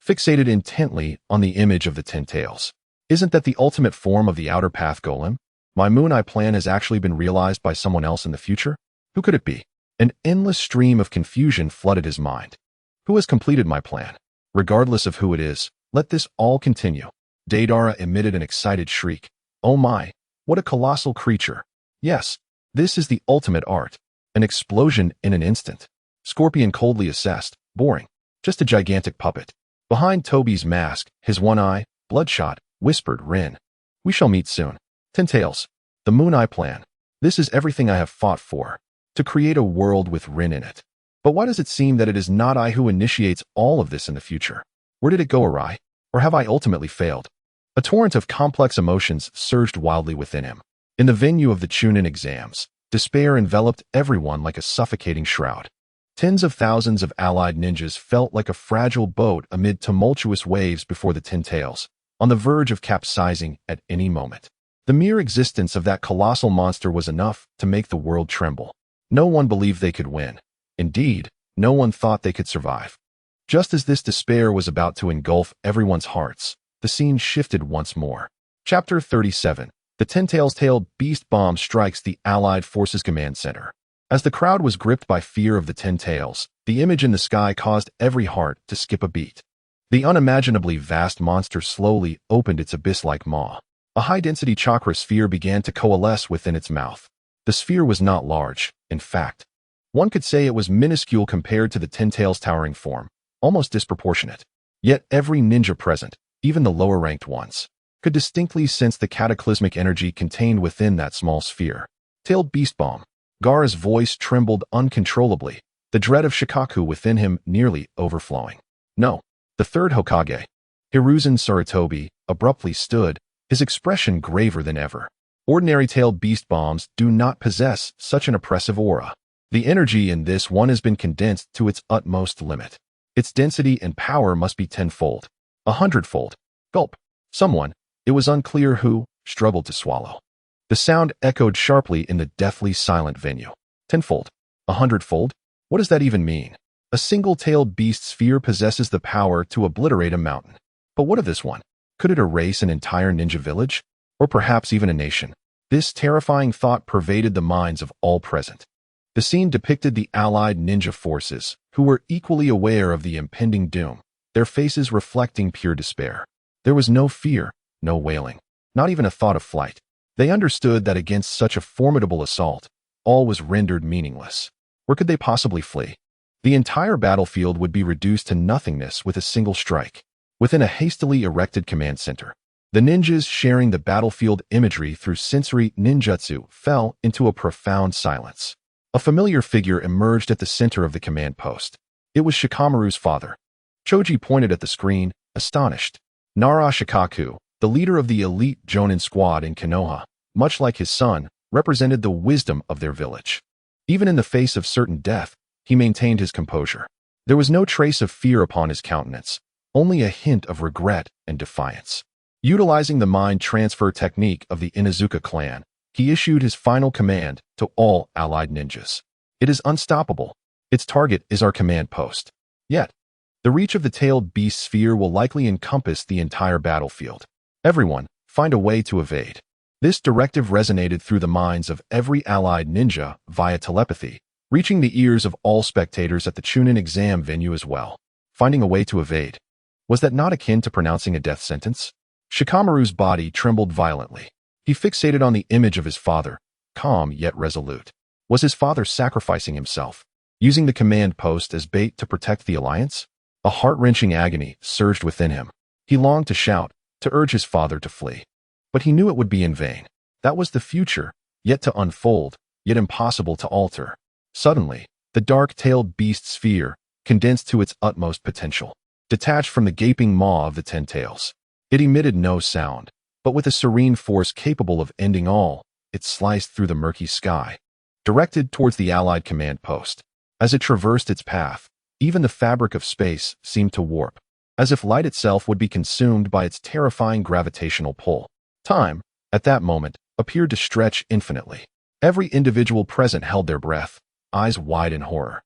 fixated intently on the image of the Ten Tails. Isn't that the ultimate form of the Outer Path Golem? My Moon Eye plan has actually been realized by someone else in the future? Who could it be? An endless stream of confusion flooded his mind. Who has completed my plan? Regardless of who it is, let this all continue. Deidara emitted an excited shriek. Oh my, what a colossal creature. Yes, this is the ultimate art. An explosion in an instant. Scorpion coldly assessed. Boring. Just a gigantic puppet. Behind Toby's mask, his one eye, bloodshot, whispered Rin. We shall meet soon. Ten Tails. The Moon Eye plan. This is everything I have fought for. To create a world with Rin in it. But why does it seem that it is not I who initiates all of this in the future? Where did it go awry? Or have I ultimately failed? A torrent of complex emotions surged wildly within him. In the venue of the Chuunin Exams, despair enveloped everyone like a suffocating shroud. Tens of thousands of allied ninjas felt like a fragile boat amid tumultuous waves before the Ten Tails, on the verge of capsizing at any moment. The mere existence of that colossal monster was enough to make the world tremble. No one believed they could win. Indeed, no one thought they could survive. Just as this despair was about to engulf everyone's hearts, the scene shifted once more. Chapter 37. The Ten Tails-tailed beast bomb strikes the Allied Forces Command Center. As the crowd was gripped by fear of the Ten Tails, the image in the sky caused every heart to skip a beat. The unimaginably vast monster slowly opened its abyss-like maw. A high-density chakra sphere began to coalesce within its mouth. The sphere was not large, in fact. One could say it was minuscule compared to the Ten Tails' towering form, almost disproportionate. Yet every ninja present, even the lower-ranked ones, could distinctly sense the cataclysmic energy contained within that small sphere. Tailed beast bomb. Gaara's voice trembled uncontrollably, the dread of Shikaku within him nearly overflowing. No, the third Hokage. Hiruzen Sarutobi abruptly stood, his expression graver than ever. Ordinary tailed beast bombs do not possess such an oppressive aura. The energy in this one has been condensed to its utmost limit. Its density and power must be tenfold, 100-fold. Gulp. Someone, it was unclear who, struggled to swallow. The sound echoed sharply in the deathly silent venue. Tenfold. 100-fold? What does that even mean? A single-tailed beast sphere possesses the power to obliterate a mountain. But what of this one? Could it erase an entire ninja village? Or perhaps even a nation? This terrifying thought pervaded the minds of all present. The scene depicted the allied ninja forces, who were equally aware of the impending doom, their faces reflecting pure despair. There was no fear, no wailing, not even a thought of flight. They understood that against such a formidable assault, all was rendered meaningless. Where could they possibly flee? The entire battlefield would be reduced to nothingness with a single strike. Within a hastily erected command center, the ninjas sharing the battlefield imagery through sensory ninjutsu fell into a profound silence. A familiar figure emerged at the center of the command post. It was Shikamaru's father. Choji pointed at the screen, astonished. Nara Shikaku, the leader of the elite Jonin squad in Konoha, much like his son, represented the wisdom of their village. Even in the face of certain death, he maintained his composure. There was no trace of fear upon his countenance, only a hint of regret and defiance. Utilizing the mind transfer technique of the Inuzuka clan, he issued his final command to all allied ninjas. It is unstoppable. Its target is our command post. Yet, the reach of the tailed beast sphere will likely encompass the entire battlefield. Everyone, find a way to evade. This directive resonated through the minds of every allied ninja via telepathy, reaching the ears of all spectators at the Chuunin exam venue as well. Finding a way to evade. Was that not akin to pronouncing a death sentence? Shikamaru's body trembled violently. He fixated on the image of his father, calm yet resolute. Was his father sacrificing himself, using the command post as bait to protect the alliance? A heart-wrenching agony surged within him. He longed to shout, to urge his father to flee. But he knew it would be in vain. That was the future, yet to unfold, yet impossible to alter. Suddenly, the dark-tailed beast sphere condensed to its utmost potential, detached from the gaping maw of the Ten Tails. It emitted no sound, but with a serene force capable of ending all, it sliced through the murky sky, directed towards the Allied command post. As it traversed its path, even the fabric of space seemed to warp, as if light itself would be consumed by its terrifying gravitational pull. Time, at that moment, appeared to stretch infinitely. Every individual present held their breath, eyes wide in horror,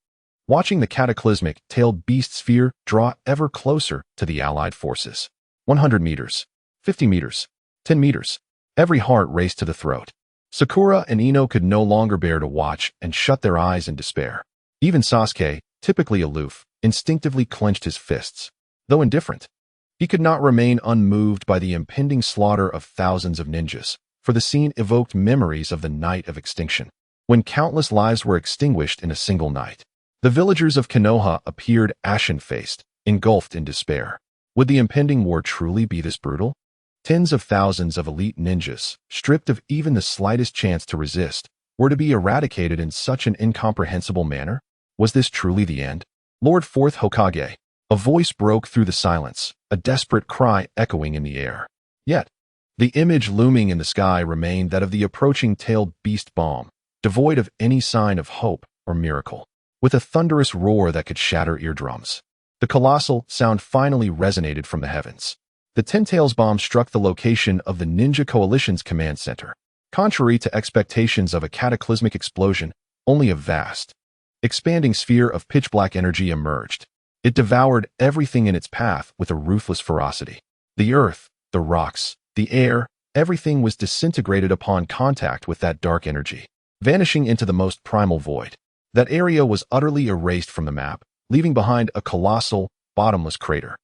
watching the cataclysmic tailed beast sphere draw ever closer to the Allied forces. 100 meters, 50 meters, 10 meters. Every heart raced to the throat. Sakura and Ino could no longer bear to watch and shut their eyes in despair. Even Sasuke, typically aloof, instinctively clenched his fists. Though indifferent, he could not remain unmoved by the impending slaughter of thousands of ninjas, for the scene evoked memories of the night of extinction, when countless lives were extinguished in a single night. The villagers of Konoha appeared ashen-faced, engulfed in despair. Would the impending war truly be this brutal? Tens of thousands of elite ninjas, stripped of even the slightest chance to resist, were to be eradicated in such an incomprehensible manner? Was this truly the end? Lord Fourth Hokage. A voice broke through the silence, a desperate cry echoing in the air. Yet, the image looming in the sky remained that of the approaching tailed beast bomb, devoid of any sign of hope or miracle. With a thunderous roar that could shatter eardrums, the colossal sound finally resonated from the heavens. The Ten Tails bomb struck the location of the Ninja Coalition's command center. Contrary to expectations of a cataclysmic explosion, only a vast, expanding sphere of pitch-black energy emerged. It devoured everything in its path with a ruthless ferocity. The earth, the rocks, the air, everything was disintegrated upon contact with that dark energy, vanishing into the most primal void. That area was utterly erased from the map, leaving behind a colossal, bottomless crater.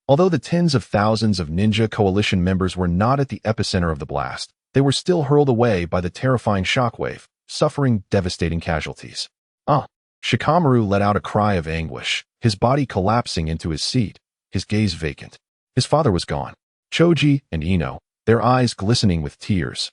Although the tens of thousands of Ninja Coalition members were not at the epicenter of the blast, they were still hurled away by the terrifying shockwave, suffering devastating casualties. Shikamaru let out a cry of anguish, his body collapsing into his seat, his gaze vacant. His father was gone. Choji and Ino, their eyes glistening with tears,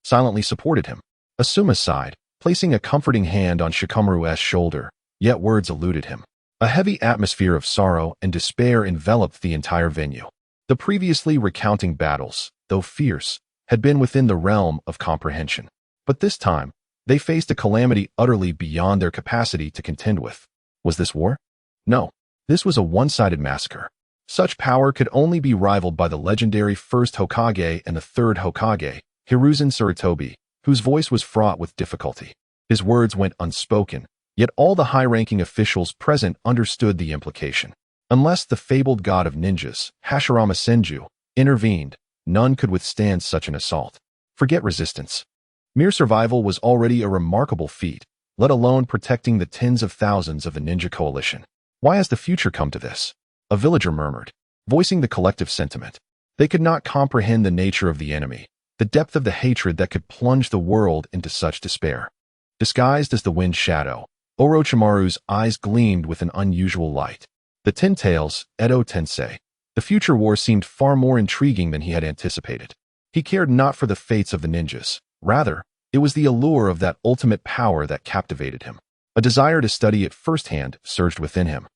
silently supported him. Asuma sighed, placing a comforting hand on Shikamaru's shoulder, yet words eluded him. A heavy atmosphere of sorrow and despair enveloped the entire venue. The previously recounting battles, though fierce, had been within the realm of comprehension. But this time, they faced a calamity utterly beyond their capacity to contend with. Was this war? No. This was a one-sided massacre. Such power could only be rivaled by the legendary First Hokage and the Third Hokage, Hiruzen Sarutobi, whose voice was fraught with difficulty. His words went unspoken, yet all the high-ranking officials present understood the implication. Unless the fabled god of ninjas, Hashirama Senju, intervened, none could withstand such an assault. Forget resistance. Mere survival was already a remarkable feat, let alone protecting the tens of thousands of the Ninja Coalition. Why has the future come to this? A villager murmured, voicing the collective sentiment. They could not comprehend the nature of the enemy, the depth of the hatred that could plunge the world into such despair. Disguised as the wind shadow, Orochimaru's eyes gleamed with an unusual light. The Ten Tails, Edo Tensei. The future war seemed far more intriguing than he had anticipated. He cared not for the fates of the ninjas. Rather, it was the allure of that ultimate power that captivated him. A desire to study it firsthand surged within him.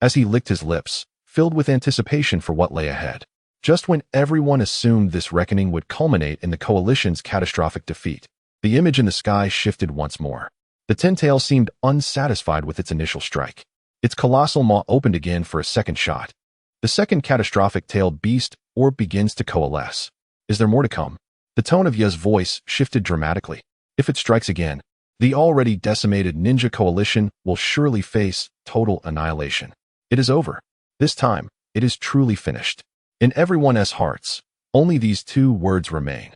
As he licked his lips, filled with anticipation for what lay ahead. Just when everyone assumed this reckoning would culminate in the coalition's catastrophic defeat, the image in the sky shifted once more. The Ten Tails seemed unsatisfied with its initial strike. Its colossal maw opened again for a second shot. The second catastrophic tailed beast orb begins to coalesce. Is there more to come? The tone of Ya's voice shifted dramatically. If it strikes again, the already decimated Ninja Coalition will surely face total annihilation. It is over. This time, it is truly finished. In everyone's hearts, only these two words remain.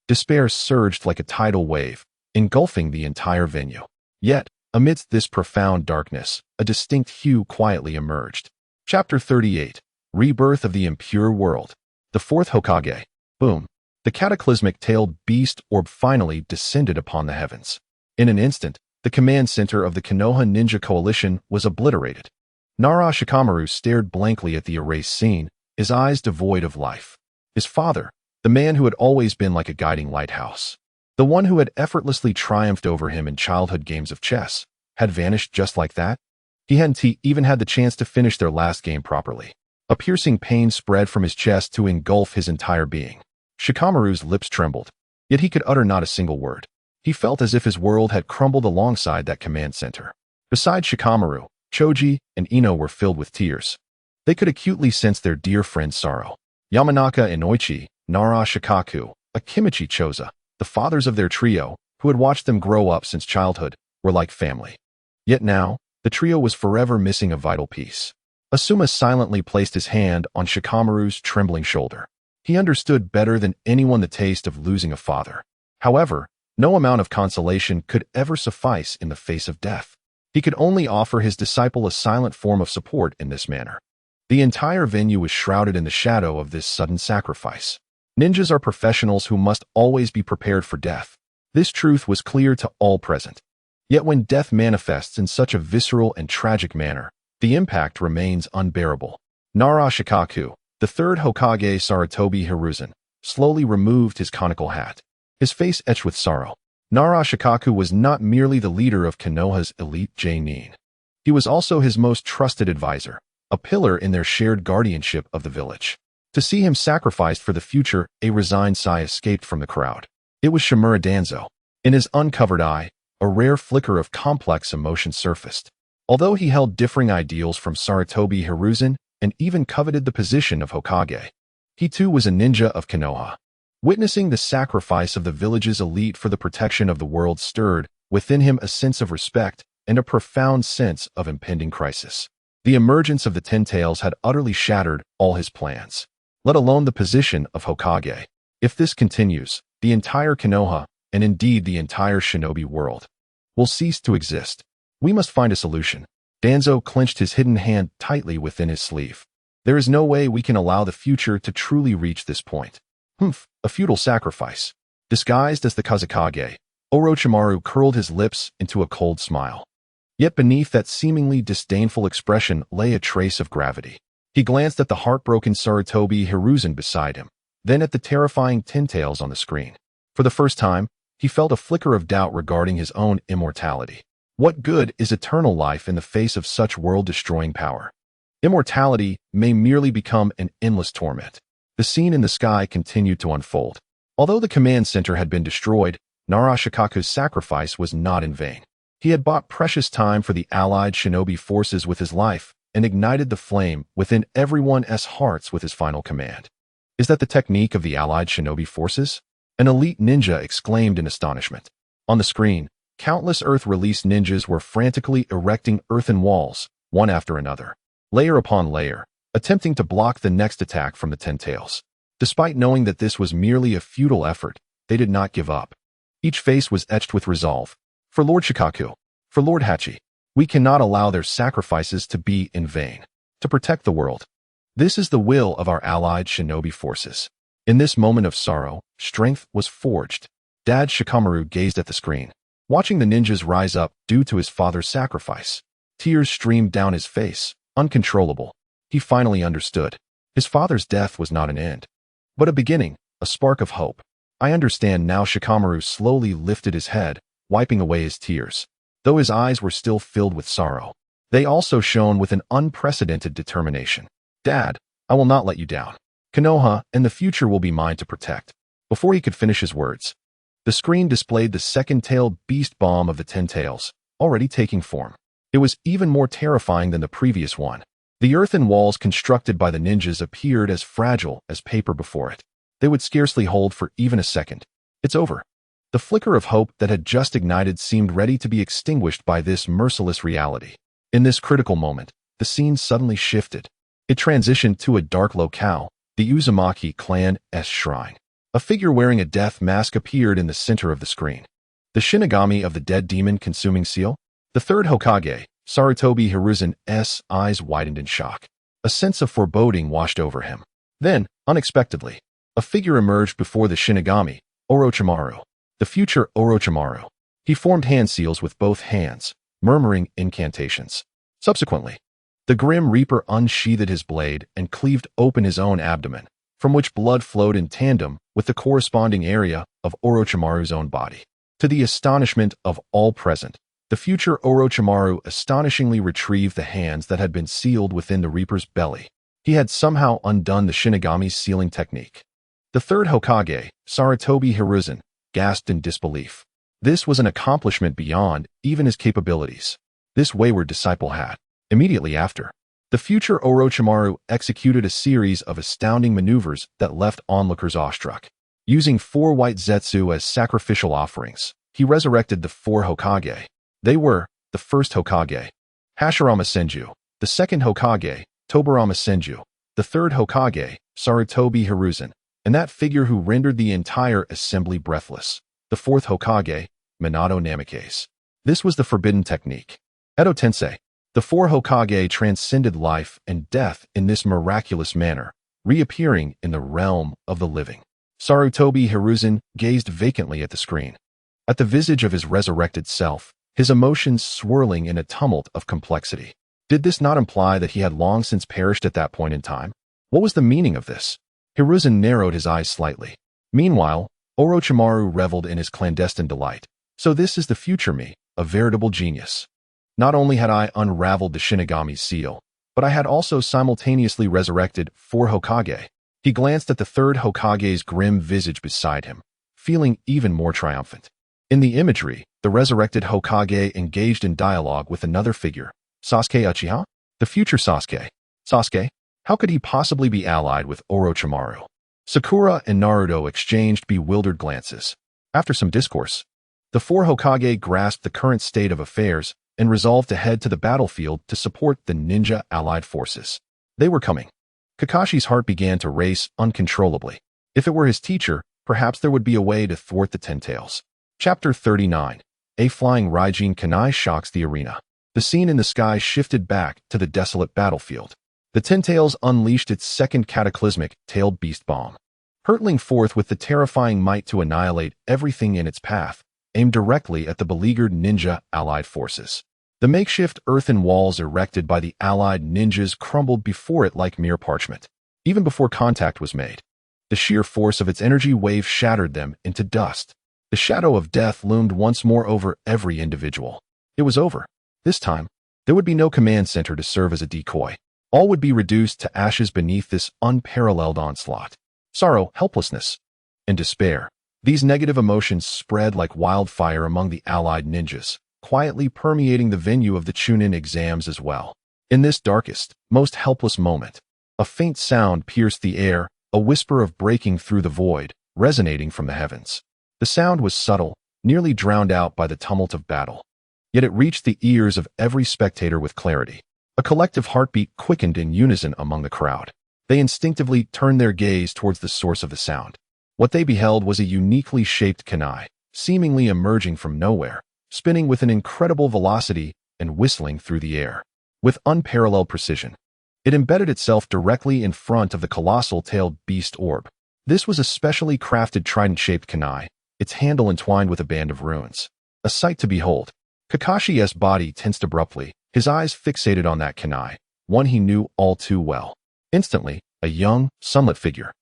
Despair surged like a tidal wave, engulfing the entire venue. Yet, amidst this profound darkness, a distinct hue quietly emerged. Chapter 38. Rebirth of the Impure World. The Fourth Hokage. Boom. The cataclysmic tailed beast orb finally descended upon the heavens. In an instant, the command center of the Konoha Ninja Coalition was obliterated. Nara Shikamaru stared blankly at the erased scene, his eyes devoid of life. His father, the man who had always been like a guiding lighthouse, the one who had effortlessly triumphed over him in childhood games of chess, had vanished just like that. He hadn't even had the chance to finish their last game properly. A piercing pain spread from his chest to engulf his entire being. Shikamaru's lips trembled, yet he could utter not a single word. He felt as if his world had crumbled alongside that command center. Besides Shikamaru, Choji, and Ino were filled with tears. They could acutely sense their dear friend's sorrow. Yamanaka and Oichi, Nara Shikaku, Akimichi Choza, the fathers of their trio, who had watched them grow up since childhood, were like family. Yet now, the trio was forever missing a vital piece. Asuma silently placed his hand on Shikamaru's trembling shoulder. He understood better than anyone the taste of losing a father. However, no amount of consolation could ever suffice in the face of death. He could only offer his disciple a silent form of support in this manner. The entire venue was shrouded in the shadow of this sudden sacrifice. Ninjas are professionals who must always be prepared for death. This truth was clear to all present. Yet when death manifests in such a visceral and tragic manner, the impact remains unbearable. Nara Shikaku, the third Hokage Sarutobi Hiruzen, slowly removed his conical hat. His face etched with sorrow. Nara Shikaku was not merely the leader of Konoha's elite J-Nin. He was also his most trusted advisor, a pillar in their shared guardianship of the village. To see him sacrificed for the future, a resigned sigh escaped from the crowd. It was Shimura Danzo. In his uncovered eye, a rare flicker of complex emotion surfaced. Although he held differing ideals from Sarutobi Hiruzen and even coveted the position of Hokage, he too was a ninja of Konoha. Witnessing the sacrifice of the village's elite for the protection of the world stirred within him a sense of respect and a profound sense of impending crisis. The emergence of the Ten Tails had utterly shattered all his plans, let alone the position of Hokage. If this continues, the entire Konoha, and indeed the entire shinobi world, will cease to exist. We must find a solution. Danzo clenched his hidden hand tightly within his sleeve. There is no way we can allow the future to truly reach this point. A futile sacrifice. Disguised as the Kazekage, Orochimaru curled his lips into a cold smile. Yet beneath that seemingly disdainful expression lay a trace of gravity. He glanced at the heartbroken Sarutobi Hiruzen beside him, then at the terrifying Ten Tails on the screen. For the first time, he felt a flicker of doubt regarding his own immortality. What good is eternal life in the face of such world-destroying power? Immortality may merely become an endless torment. The scene in the sky continued to unfold. Although the command center had been destroyed, Nara Shikaku's sacrifice was not in vain. He had bought precious time for the allied shinobi forces with his life and ignited the flame within everyone's hearts with his final command. Is that the technique of the allied shinobi forces? An elite ninja exclaimed in astonishment. On the screen, countless Earth-released ninjas were frantically erecting earthen walls, one after another, layer upon layer, attempting to block the next attack from the Ten Tails. Despite knowing that this was merely a futile effort, they did not give up. Each face was etched with resolve. For Lord Shikaku, for Lord Hachi, we cannot allow their sacrifices to be in vain. To protect the world. This is the will of our allied shinobi forces. In this moment of sorrow, strength was forged. Dad Shikamaru gazed at the screen, watching the ninjas rise up due to his father's sacrifice. Tears streamed down his face, uncontrollable. He finally understood. His father's death was not an end, but a beginning, a spark of hope. I understand now. Shikamaru slowly lifted his head, wiping away his tears. Though his eyes were still filled with sorrow, they also shone with an unprecedented determination. Dad, I will not let you down. Konoha and the future will be mine to protect. Before he could finish his words, the screen displayed the second-tailed beast bomb of the Ten Tails, already taking form. It was even more terrifying than the previous one. The earthen walls constructed by the ninjas appeared as fragile as paper before it. They would scarcely hold for even a second. It's over. The flicker of hope that had just ignited seemed ready to be extinguished by this merciless reality. In this critical moment, the scene suddenly shifted. It transitioned to a dark locale, the Uzumaki clan's shrine. A figure wearing a death mask appeared in the center of the screen. The Shinigami of the dead demon-consuming seal? The third Hokage, Sarutobi Hiruzen's eyes widened in shock. A sense of foreboding washed over him. Then, unexpectedly, a figure emerged before the Shinigami, Orochimaru. The future Orochimaru. He formed hand seals with both hands, murmuring incantations. Subsequently, the Grim Reaper unsheathed his blade and cleaved open his own abdomen, from which blood flowed in tandem with the corresponding area of Orochimaru's own body. To the astonishment of all present, the future Orochimaru astonishingly retrieved the hands that had been sealed within the Reaper's belly. He had somehow undone the Shinigami's sealing technique. The third Hokage, Sarutobi Hiruzen, gasped in disbelief. This was an accomplishment beyond even his capabilities. This wayward disciple had. Immediately after, the future Orochimaru executed a series of astounding maneuvers that left onlookers awestruck. Using 4 white zetsu as sacrificial offerings, he resurrected the 4 Hokage. They were the first Hokage, Hashirama Senju, the second Hokage, Tobirama Senju, the third Hokage, Sarutobi Hiruzen, and that figure who rendered the entire assembly breathless, the fourth Hokage, Minato Namikaze. This was the forbidden technique. Edo Tensei. The 4 Hokage transcended life and death in this miraculous manner, reappearing in the realm of the living. Sarutobi Hiruzen gazed vacantly at the screen, at the visage of his resurrected self, his emotions swirling in a tumult of complexity. Did this not imply that he had long since perished at that point in time? What was the meaning of this? Hiruzen narrowed his eyes slightly. Meanwhile, Orochimaru reveled in his clandestine delight. So this is the future me, a veritable genius. Not only had I unraveled the Shinigami's seal, but I had also simultaneously resurrected 4 Hokage. He glanced at the third Hokage's grim visage beside him, feeling even more triumphant. In the imagery, the resurrected Hokage engaged in dialogue with another figure, Sasuke Uchiha? The future Sasuke. Sasuke? How could he possibly be allied with Orochimaru? Sakura and Naruto exchanged bewildered glances. After some discourse, the 4 Hokage grasped the current state of affairs and resolved to head to the battlefield to support the ninja allied forces. They were coming. Kakashi's heart began to race uncontrollably. If it were his teacher, perhaps there would be a way to thwart the Ten Tails. Chapter 39. A flying Raijin Kunai shocks the arena. The scene in the sky shifted back to the desolate battlefield. The Ten Tails unleashed its second cataclysmic tailed beast bomb, hurtling forth with the terrifying might to annihilate everything in its path, aimed directly at the beleaguered ninja allied forces. The makeshift earthen walls erected by the allied ninjas crumbled before it like mere parchment. Even before contact was made, the sheer force of its energy wave shattered them into dust. The shadow of death loomed once more over every individual. It was over. This time, there would be no command center to serve as a decoy. All would be reduced to ashes beneath this unparalleled onslaught. Sorrow, helplessness, and despair. These negative emotions spread like wildfire among the allied ninjas, quietly permeating the venue of the Chuunin Exams as well. In this darkest, most helpless moment, a faint sound pierced the air, a whisper of breaking through the void, resonating from the heavens. The sound was subtle, nearly drowned out by the tumult of battle. Yet it reached the ears of every spectator with clarity. A collective heartbeat quickened in unison among the crowd. They instinctively turned their gaze towards the source of the sound. What they beheld was a uniquely shaped kunai, seemingly emerging from nowhere, spinning with an incredible velocity and whistling through the air. With unparalleled precision, it embedded itself directly in front of the colossal tailed beast orb. This was a specially crafted trident-shaped kunai, its handle entwined with a band of runes. A sight to behold. Kakashi's body tensed abruptly, his eyes fixated on that kunai, one he knew all too well. Instantly, a young, sunlit figure,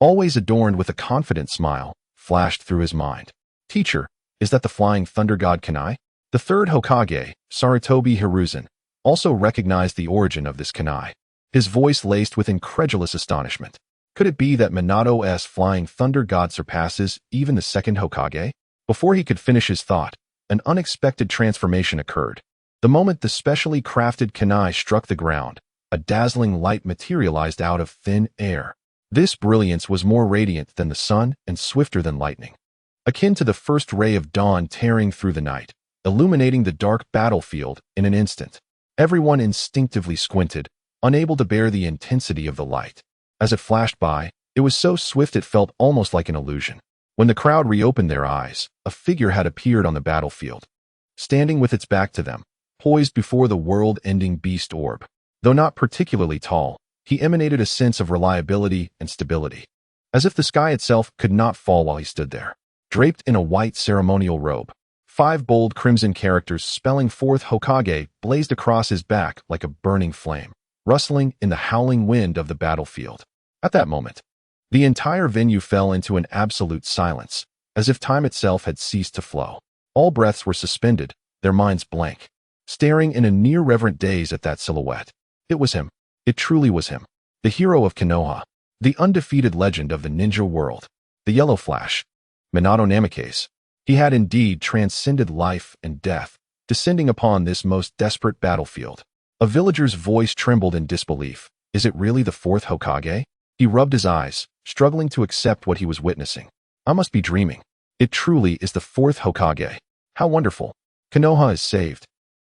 always adorned with a confident smile, flashed through his mind. Teacher, is that the flying thunder god kunai? The third Hokage, Sarutobi Hiruzen, also recognized the origin of this kunai, his voice laced with incredulous astonishment. Could it be that Minato's flying thunder god surpasses even the second Hokage? Before he could finish his thought, an unexpected transformation occurred. The moment the specially crafted kunai struck the ground, a dazzling light materialized out of thin air. This brilliance was more radiant than the sun and swifter than lightning, akin to the first ray of dawn tearing through the night, illuminating the dark battlefield in an instant. Everyone instinctively squinted, unable to bear the intensity of the light. As it flashed by, it was so swift it felt almost like an illusion. When the crowd reopened their eyes, a figure had appeared on the battlefield, standing with its back to them, poised before the world-ending beast orb. Though not particularly tall, he emanated a sense of reliability and stability, as if the sky itself could not fall while he stood there. Draped in a white ceremonial robe, 5 bold crimson characters spelling forth Hokage blazed across his back like a burning flame, rustling in the howling wind of the battlefield. At that moment, the entire venue fell into an absolute silence, as if time itself had ceased to flow. All breaths were suspended, their minds blank, staring in a near-reverent daze at that silhouette. It was him. It truly was him. The hero of Konoha, the undefeated legend of the ninja world, the Yellow Flash, Minato Namikaze. He had indeed transcended life and death, descending upon this most desperate battlefield. A villager's voice trembled in disbelief. Is it really the fourth Hokage? He rubbed his eyes, struggling to accept what he was witnessing. I must be dreaming. It truly is the fourth Hokage. How wonderful. Konoha is saved.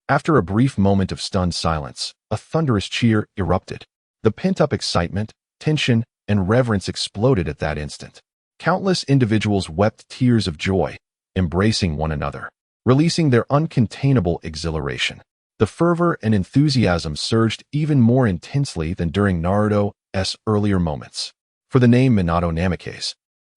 After a brief moment of stunned silence, a thunderous cheer erupted. The pent-up excitement, tension, and reverence exploded at that instant. Countless individuals wept tears of joy, embracing one another, releasing their uncontainable exhilaration. The fervor and enthusiasm surged even more intensely than during Naruto's earlier moments. For the name Minato Namikaze,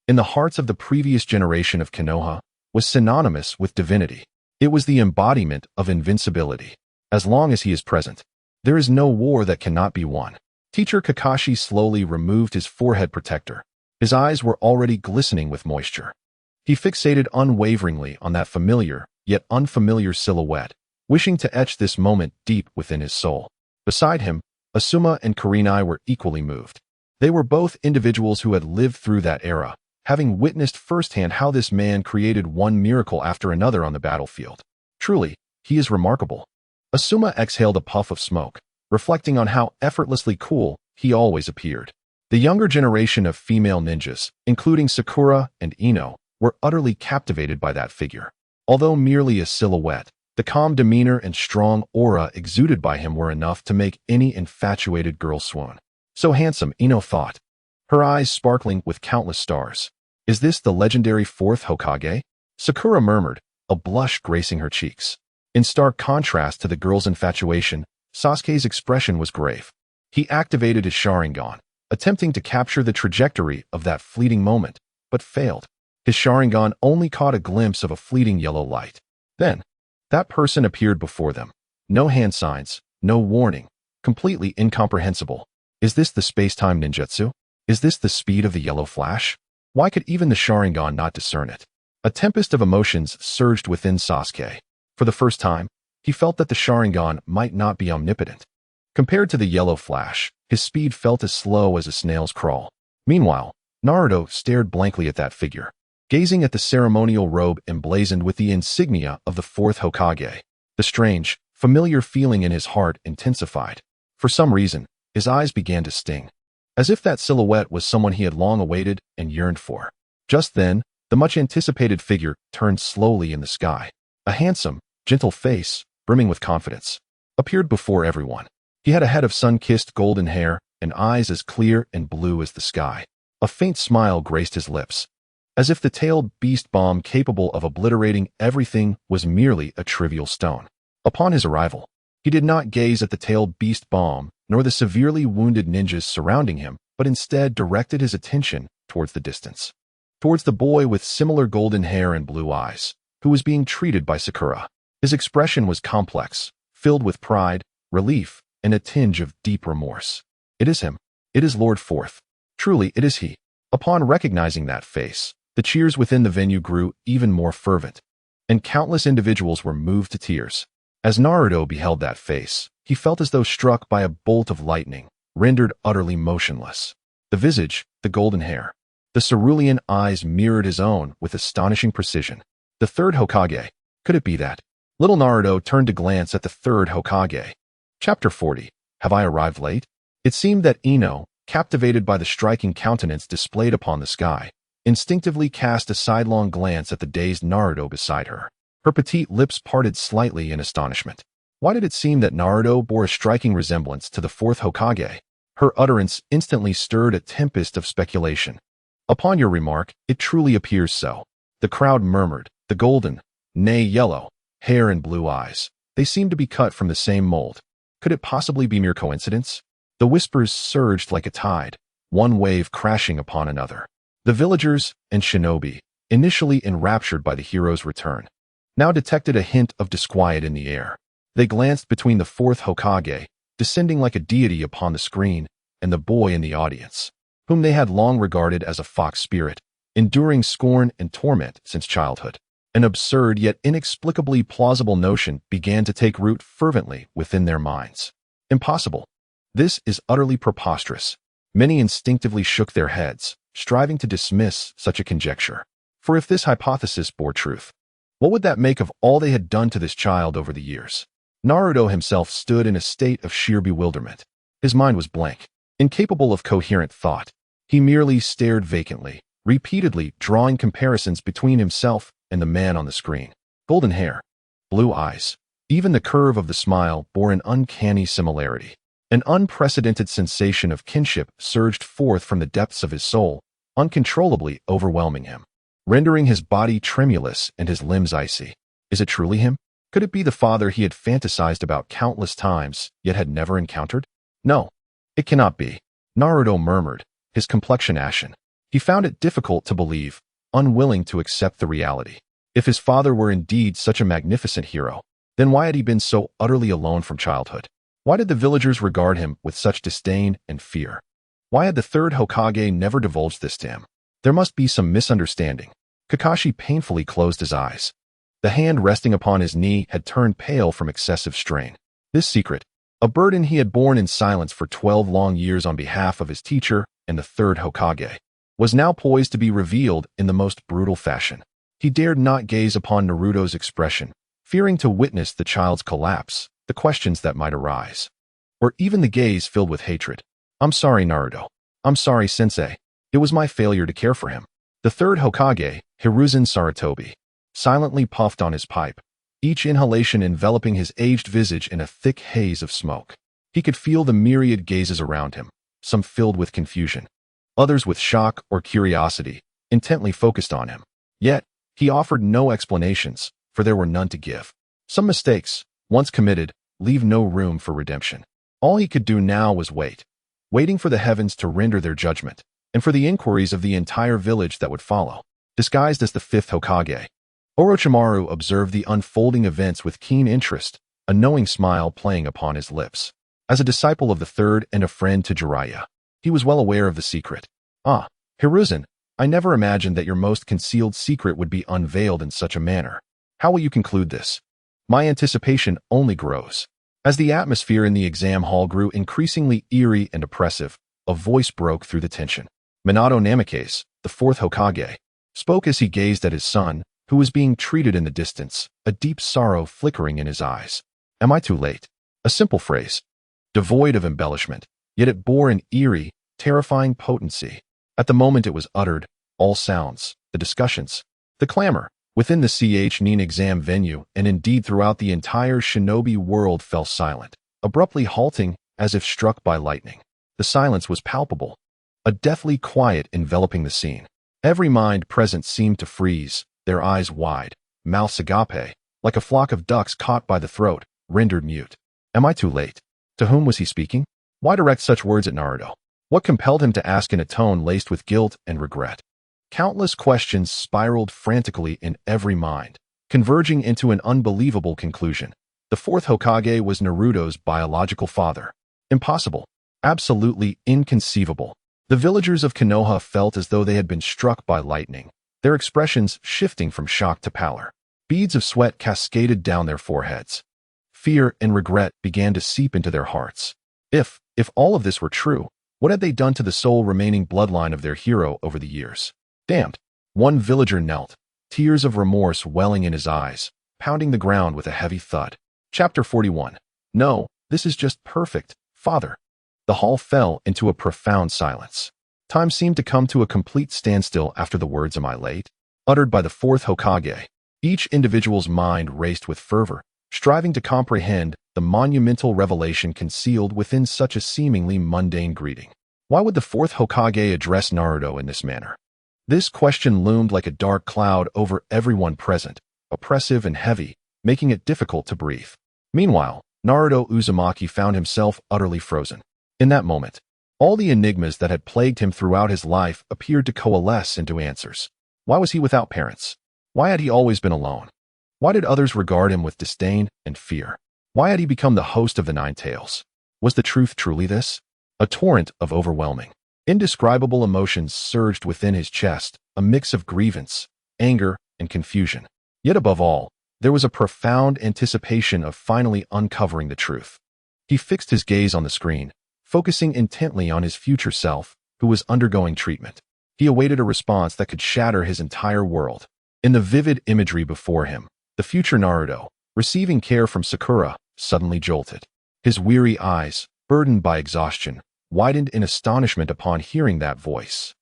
in the hearts of the previous generation of Konoha, was synonymous with divinity. It was the embodiment of invincibility. As long as he is present, there is no war that cannot be won. Teacher Kakashi slowly removed his forehead protector. His eyes were already glistening with moisture. He fixated unwaveringly on that familiar, yet unfamiliar silhouette, wishing to etch this moment deep within his soul. Beside him, Asuma and Kurenai were equally moved. They were both individuals who had lived through that era, having witnessed firsthand how this man created one miracle after another on the battlefield. Truly, he is remarkable. Asuma exhaled a puff of smoke, reflecting on how effortlessly cool he always appeared. The younger generation of female ninjas, including Sakura and Ino, were utterly captivated by that figure. Although merely a silhouette, the calm demeanor and strong aura exuded by him were enough to make any infatuated girl swoon. So handsome, Ino thought, her eyes sparkling with countless stars. Is this the legendary fourth Hokage? Sakura murmured, a blush gracing her cheeks. In stark contrast to the girl's infatuation, Sasuke's expression was grave. He activated his Sharingan, attempting to capture the trajectory of that fleeting moment, but failed. His Sharingan only caught a glimpse of a fleeting yellow light. Then, that person appeared before them. No hand signs, no warning, completely incomprehensible. Is this the space-time ninjutsu? Is this the speed of the yellow flash? Why could even the Sharingan not discern it? A tempest of emotions surged within Sasuke. For the first time, he felt that the Sharingan might not be omnipotent. Compared to the yellow flash, his speed felt as slow as a snail's crawl. Meanwhile, Naruto stared blankly at that figure, gazing at the ceremonial robe emblazoned with the insignia of the fourth Hokage. The strange, familiar feeling in his heart intensified. For some reason, his eyes began to sting, as if that silhouette was someone he had long awaited and yearned for. Just then, the much-anticipated figure turned slowly in the sky. A handsome, gentle face, brimming with confidence, appeared before everyone. He had a head of sun-kissed golden hair and eyes as clear and blue as the sky. A faint smile graced his lips, as if the tailed beast bomb capable of obliterating everything was merely a trivial stone. Upon his arrival, he did not gaze at the tailed beast bomb nor the severely wounded ninjas surrounding him, but instead directed his attention towards the distance, towards the boy with similar golden hair and blue eyes, who was being treated by Sakura. His expression was complex, filled with pride, relief, and a tinge of deep remorse. It is him. It is Lord Fourth. Truly, it is he. Upon recognizing that face, the cheers within the venue grew even more fervent, and countless individuals were moved to tears. As Naruto beheld that face, he felt as though struck by a bolt of lightning, rendered utterly motionless. The visage, the golden hair, the cerulean eyes mirrored his own with astonishing precision. The third Hokage. Could it be that? Little Naruto turned to glance at the third Hokage. Chapter 40. Have I arrived late? It seemed that Ino, captivated by the striking countenance displayed upon the sky, instinctively cast a sidelong glance at the dazed Naruto beside her. Her petite lips parted slightly in astonishment. Why did it seem that Naruto bore a striking resemblance to the fourth Hokage? Her utterance instantly stirred a tempest of speculation. Upon your remark, it truly appears so. The crowd murmured. The golden, nay yellow, hair and blue eyes. They seemed to be cut from the same mold. Could it possibly be mere coincidence? The whispers surged like a tide, one wave crashing upon another. The villagers and shinobi, initially enraptured by the hero's return, now detected a hint of disquiet in the air. They glanced between the fourth Hokage, descending like a deity upon the screen, and the boy in the audience, whom they had long regarded as a fox spirit, enduring scorn and torment since childhood. An absurd yet inexplicably plausible notion began to take root fervently within their minds. Impossible. This is utterly preposterous. Many instinctively shook their heads, striving to dismiss such a conjecture. For if this hypothesis bore truth, what would that make of all they had done to this child over the years? Naruto himself stood in a state of sheer bewilderment. His mind was blank, incapable of coherent thought. He merely stared vacantly, repeatedly drawing comparisons between himself and the man on the screen. Golden hair, blue eyes. Even the curve of the smile bore an uncanny similarity. An unprecedented sensation of kinship surged forth from the depths of his soul, uncontrollably overwhelming him, rendering his body tremulous and his limbs icy. Is it truly him? Could it be the father he had fantasized about countless times, yet had never encountered? No, it cannot be, Naruto murmured, his complexion ashen. He found it difficult to believe, unwilling to accept the reality. If his father were indeed such a magnificent hero, then why had he been so utterly alone from childhood? Why did the villagers regard him with such disdain and fear? Why had the third Hokage never divulged this to him? There must be some misunderstanding. Kakashi painfully closed his eyes. The hand resting upon his knee had turned pale from excessive strain. This secret, a burden he had borne in silence for 12 long years on behalf of his teacher and the third Hokage, was now poised to be revealed in the most brutal fashion. He dared not gaze upon Naruto's expression, fearing to witness the child's collapse, the questions that might arise, or even the gaze filled with hatred. I'm sorry, Naruto. I'm sorry, Sensei. It was my failure to care for him. The third Hokage, Hiruzen Sarutobi, silently puffed on his pipe, each inhalation enveloping his aged visage in a thick haze of smoke. He could feel the myriad gazes around him, some filled with confusion, others with shock or curiosity, intently focused on him. Yet, he offered no explanations, for there were none to give. Some mistakes, once committed, leave no room for redemption. All he could do now was wait, waiting for the heavens to render their judgment, and for the inquiries of the entire village that would follow. Disguised as the fifth Hokage, Orochimaru observed the unfolding events with keen interest, a knowing smile playing upon his lips. As a disciple of the third and a friend to Jiraiya, he was well aware of the secret. Ah, Hiruzen, I never imagined that your most concealed secret would be unveiled in such a manner. How will you conclude this? My anticipation only grows. As the atmosphere in the exam hall grew increasingly eerie and oppressive, a voice broke through the tension. Minato Namikaze, the fourth Hokage, spoke as he gazed at his son, who was being treated in the distance, a deep sorrow flickering in his eyes. Am I too late? A simple phrase, devoid of embellishment, yet it bore an eerie, terrifying potency. At the moment it was uttered, all sounds, the discussions, the clamor, within the Chuunin exam venue and indeed throughout the entire shinobi world fell silent, abruptly halting as if struck by lightning. The silence was palpable, a deathly quiet enveloping the scene. Every mind present seemed to freeze, their eyes wide, mouths agape, like a flock of ducks caught by the throat, rendered mute. Am I too late? To whom was he speaking? Why direct such words at Naruto? What compelled him to ask in a tone laced with guilt and regret? Countless questions spiraled frantically in every mind, converging into an unbelievable conclusion. The fourth Hokage was Naruto's biological father. Impossible. Absolutely inconceivable. The villagers of Konoha felt as though they had been struck by lightning, their expressions shifting from shock to pallor. Beads of sweat cascaded down their foreheads. Fear and regret began to seep into their hearts. If all of this were true, what had they done to the sole remaining bloodline of their hero over the years? Damned. One villager knelt, tears of remorse welling in his eyes, pounding the ground with a heavy thud. Chapter 41. No, this is just perfect, father. The hall fell into a profound silence. Time seemed to come to a complete standstill after the words "Am I late?" uttered by the fourth Hokage. Each individual's mind raced with fervor, striving to comprehend the monumental revelation concealed within such a seemingly mundane greeting. Why would the fourth Hokage address Naruto in this manner? This question loomed like a dark cloud over everyone present, oppressive and heavy, making it difficult to breathe. Meanwhile, Naruto Uzumaki found himself utterly frozen. In that moment, all the enigmas that had plagued him throughout his life appeared to coalesce into answers. Why was he without parents? Why had he always been alone? Why did others regard him with disdain and fear? Why had he become the host of the Nine Tails? Was the truth truly this? A torrent of overwhelming, indescribable emotions surged within his chest, a mix of grievance, anger, and confusion. Yet above all, there was a profound anticipation of finally uncovering the truth. He fixed his gaze on the screen, focusing intently on his future self, who was undergoing treatment. He awaited a response that could shatter his entire world. In the vivid imagery before him, the future Naruto, receiving care from Sakura, suddenly jolted. His weary eyes, burdened by exhaustion, widened in astonishment upon hearing that voice.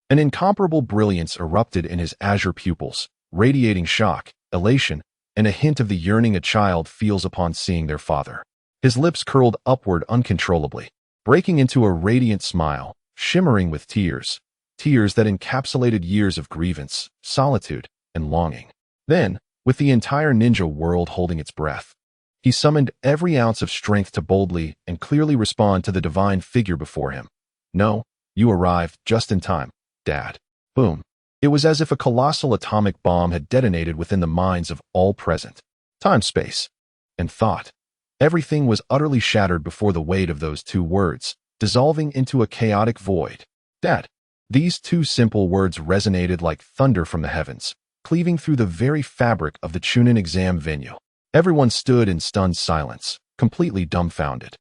An incomparable brilliance erupted in his azure pupils, radiating shock, elation, and a hint of the yearning a child feels upon seeing their father. His lips curled upward uncontrollably, breaking into a radiant smile, shimmering with tears that encapsulated years of grievance, solitude, and longing. Then, with the entire ninja world holding its breath, he summoned every ounce of strength to boldly and clearly respond to the divine figure before him. "No, you arrived just in time, Dad." Boom. It was as if a colossal atomic bomb had detonated within the minds of all present. Time, space, and thought. Everything was utterly shattered before the weight of those two words, dissolving into a chaotic void. Dad. These two simple words resonated like thunder from the heavens, cleaving through the very fabric of the Chuunin exam venue. Everyone stood in stunned silence, completely dumbfounded.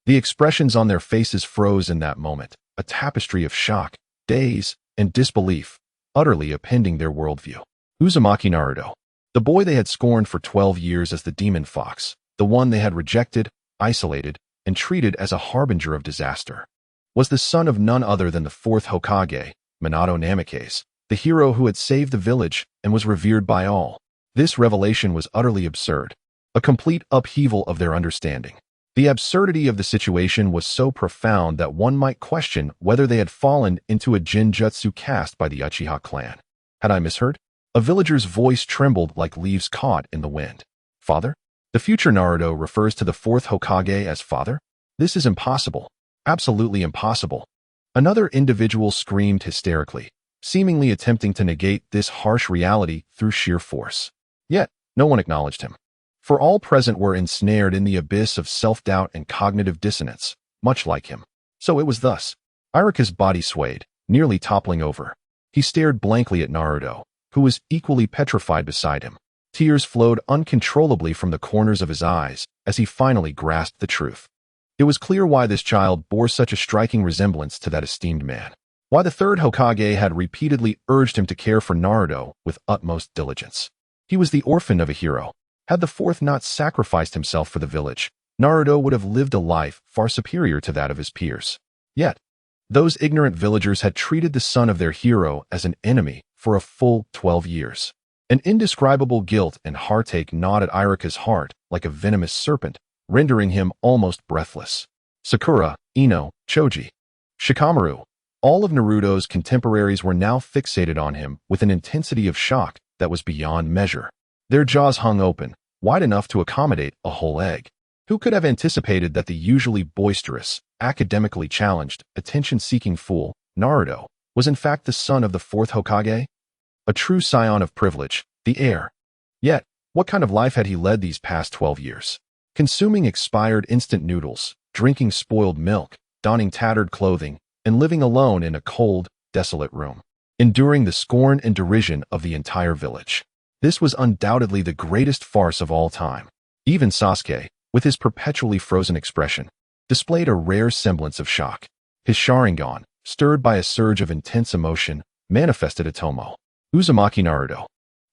The expressions on their faces froze in that moment, a tapestry of shock, daze, and disbelief, utterly upending their worldview. Uzumaki Naruto, the boy they had scorned for 12 years as the demon fox, the one they had rejected, isolated, and treated as a harbinger of disaster, was the son of none other than the fourth Hokage, Minato Namikaze, the hero who had saved the village and was revered by all. This revelation was utterly absurd, a complete upheaval of their understanding. The absurdity of the situation was so profound that one might question whether they had fallen into a jinjutsu cast by the Uchiha clan. Had I misheard? A villager's voice trembled like leaves caught in the wind. Father? The future Naruto refers to the fourth Hokage as father? This is impossible. Absolutely impossible. Another individual screamed hysterically, seemingly attempting to negate this harsh reality through sheer force. Yet, no one acknowledged him. For all present were ensnared in the abyss of self-doubt and cognitive dissonance, much like him. So it was thus. Irika's body swayed, nearly toppling over. He stared blankly at Naruto, who was equally petrified beside him. Tears flowed uncontrollably from the corners of his eyes as he finally grasped the truth. It was clear why this child bore such a striking resemblance to that esteemed man. Why the third Hokage had repeatedly urged him to care for Naruto with utmost diligence. He was the orphan of a hero. Had the fourth not sacrificed himself for the village, Naruto would have lived a life far superior to that of his peers. Yet, those ignorant villagers had treated the son of their hero as an enemy for a full 12 years. An indescribable guilt and heartache gnawed at Irika's heart like a venomous serpent, rendering him almost breathless. Sakura, Ino, Choji, Shikamaru, all of Naruto's contemporaries were now fixated on him with an intensity of shock that was beyond measure. Their jaws hung open, wide enough to accommodate a whole egg. Who could have anticipated that the usually boisterous, academically challenged, attention-seeking fool, Naruto, was in fact the son of the fourth Hokage? A true scion of privilege, the heir. Yet, what kind of life had he led these past 12 years? Consuming expired instant noodles, drinking spoiled milk, donning tattered clothing, and living alone in a cold, desolate room, enduring the scorn and derision of the entire village. This was undoubtedly the greatest farce of all time. Even Sasuke, with his perpetually frozen expression, displayed a rare semblance of shock. His Sharingan, stirred by a surge of intense emotion, manifested a Tomo. Uzumaki Naruto,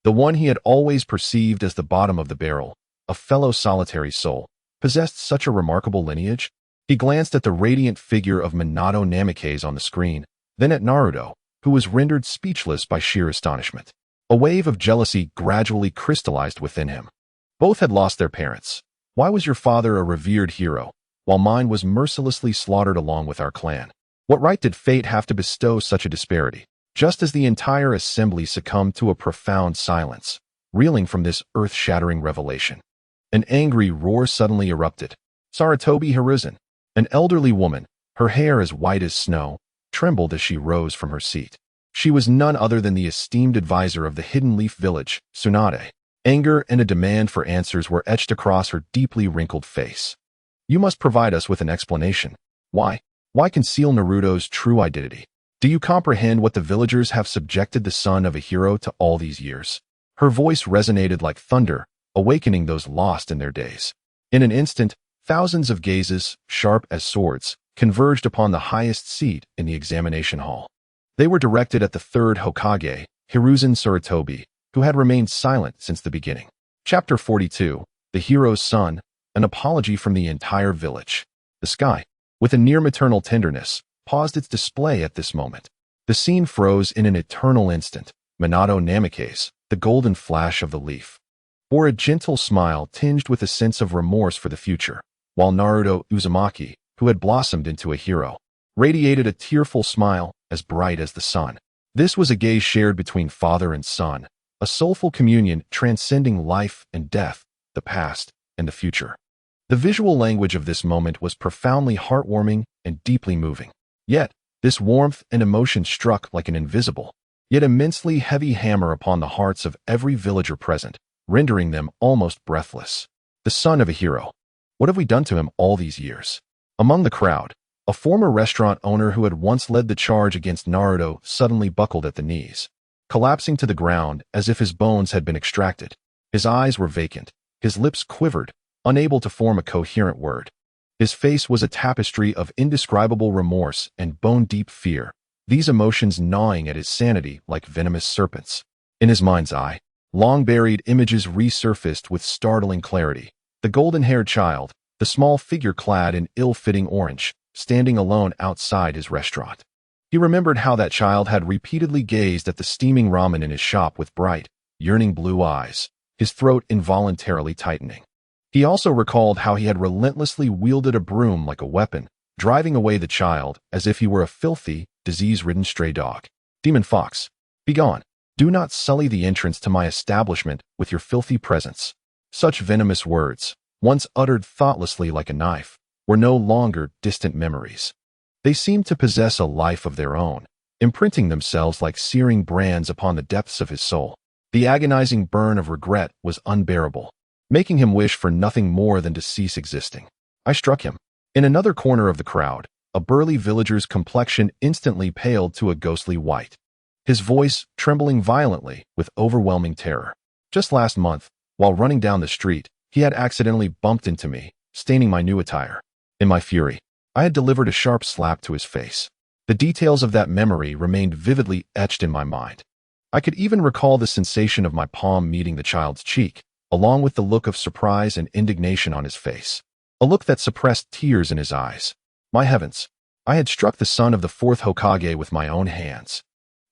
the one he had always perceived as the bottom of the barrel, a fellow solitary soul, possessed such a remarkable lineage. He glanced at the radiant figure of Minato Namikaze on the screen, then at Naruto, who was rendered speechless by sheer astonishment. A wave of jealousy gradually crystallized within him. Both had lost their parents. Why was your father a revered hero, while mine was mercilessly slaughtered along with our clan? What right did fate have to bestow such a disparity? Just as the entire assembly succumbed to a profound silence, reeling from this earth-shattering revelation, an angry roar suddenly erupted. Sarutobi Hiruzen, an elderly woman, her hair as white as snow, trembled as she rose from her seat. She was none other than the esteemed advisor of the Hidden Leaf Village, Tsunade. Anger and a demand for answers were etched across her deeply wrinkled face. You must provide us with an explanation. Why? Why conceal Naruto's true identity? Do you comprehend what the villagers have subjected the son of a hero to all these years? Her voice resonated like thunder, awakening those lost in their days. In an instant, thousands of gazes, sharp as swords, converged upon the highest seat in the examination hall. They were directed at the third Hokage, Hiruzen Sarutobi, who had remained silent since the beginning. Chapter 42, The Hero's Son, an apology from the entire village. The sky, with a near-maternal tenderness, paused its display at this moment. The scene froze in an eternal instant. Minato Namikaze, the golden flash of the leaf, bore a gentle smile tinged with a sense of remorse for the future, while Naruto Uzumaki, who had blossomed into a hero, radiated a tearful smile as bright as the sun. This was a gaze shared between father and son, a soulful communion transcending life and death, the past and the future. The visual language of this moment was profoundly heartwarming and deeply moving. Yet, this warmth and emotion struck like an invisible, yet immensely heavy hammer upon the hearts of every villager present, rendering them almost breathless. The son of a hero. What have we done to him all these years? Among the crowd, a former restaurant owner who had once led the charge against Naruto suddenly buckled at the knees, collapsing to the ground as if his bones had been extracted. His eyes were vacant, his lips quivered, unable to form a coherent word. His face was a tapestry of indescribable remorse and bone-deep fear, these emotions gnawing at his sanity like venomous serpents. In his mind's eye, long-buried images resurfaced with startling clarity. The golden-haired child, the small figure clad in ill-fitting orange, standing alone outside his restaurant. He remembered how that child had repeatedly gazed at the steaming ramen in his shop with bright, yearning blue eyes, his throat involuntarily tightening. He also recalled how he had relentlessly wielded a broom like a weapon, driving away the child as if he were a filthy, disease-ridden stray dog. Demon Fox, begone. Do not sully the entrance to my establishment with your filthy presence. Such venomous words, once uttered thoughtlessly like a knife, were no longer distant memories. They seemed to possess a life of their own, imprinting themselves like searing brands upon the depths of his soul. The agonizing burn of regret was unbearable, making him wish for nothing more than to cease existing. I struck him. In another corner of the crowd, a burly villager's complexion instantly paled to a ghostly white, his voice trembling violently with overwhelming terror. Just last month, while running down the street, he had accidentally bumped into me, staining my new attire. In my fury, I had delivered a sharp slap to his face. The details of that memory remained vividly etched in my mind. I could even recall the sensation of my palm meeting the child's cheek, along with the look of surprise and indignation on his face, a look that suppressed tears in his eyes. My heavens, I had struck the son of the fourth Hokage with my own hands.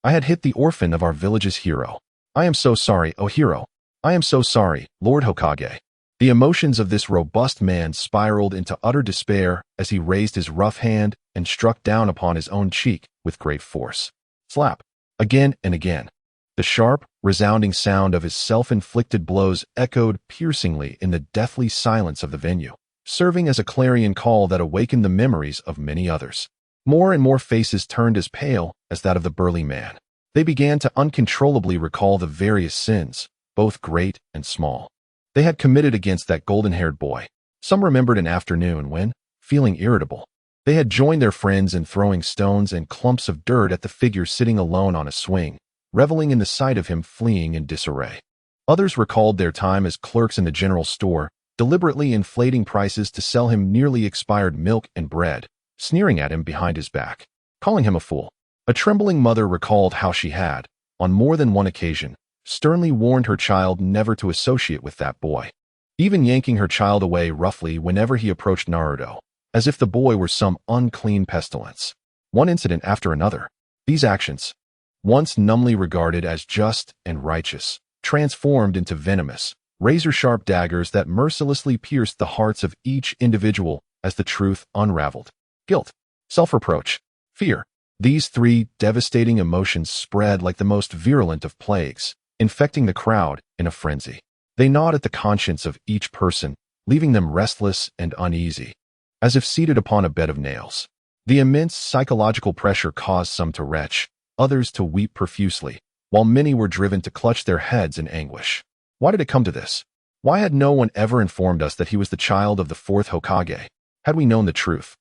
I had hit the orphan of our village's hero. I am so sorry, O hero. I am so sorry, Lord Hokage. The emotions of this robust man spiraled into utter despair as he raised his rough hand and struck down upon his own cheek with great force. Slap. Again and again. The sharp, resounding sound of his self-inflicted blows echoed piercingly in the deathly silence of the venue, serving as a clarion call that awakened the memories of many others. More and more faces turned as pale as that of the burly man. They began to uncontrollably recall the various sins, both great and small, they had committed against that golden-haired boy. Some remembered an afternoon when, feeling irritable, they had joined their friends in throwing stones and clumps of dirt at the figure sitting alone on a swing, reveling in the sight of him fleeing in disarray. Others recalled their time as clerks in the general store, deliberately inflating prices to sell him nearly expired milk and bread, sneering at him behind his back, calling him a fool. A trembling mother recalled how she had, on more than one occasion, sternly warned her child never to associate with that boy, even yanking her child away roughly whenever he approached Naruto, as if the boy were some unclean pestilence. One incident after another, these actions, once numbly regarded as just and righteous, transformed into venomous, razor-sharp daggers that mercilessly pierced the hearts of each individual as the truth unraveled. Guilt, self-reproach, fear. These three devastating emotions spread like the most virulent of plagues, infecting the crowd in a frenzy. They gnawed at the conscience of each person, leaving them restless and uneasy, as if seated upon a bed of nails. The immense psychological pressure caused some to retch, others to weep profusely, while many were driven to clutch their heads in anguish. Why did it come to this? Why had no one ever informed us that he was the child of the fourth Hokage? Had we known the truth,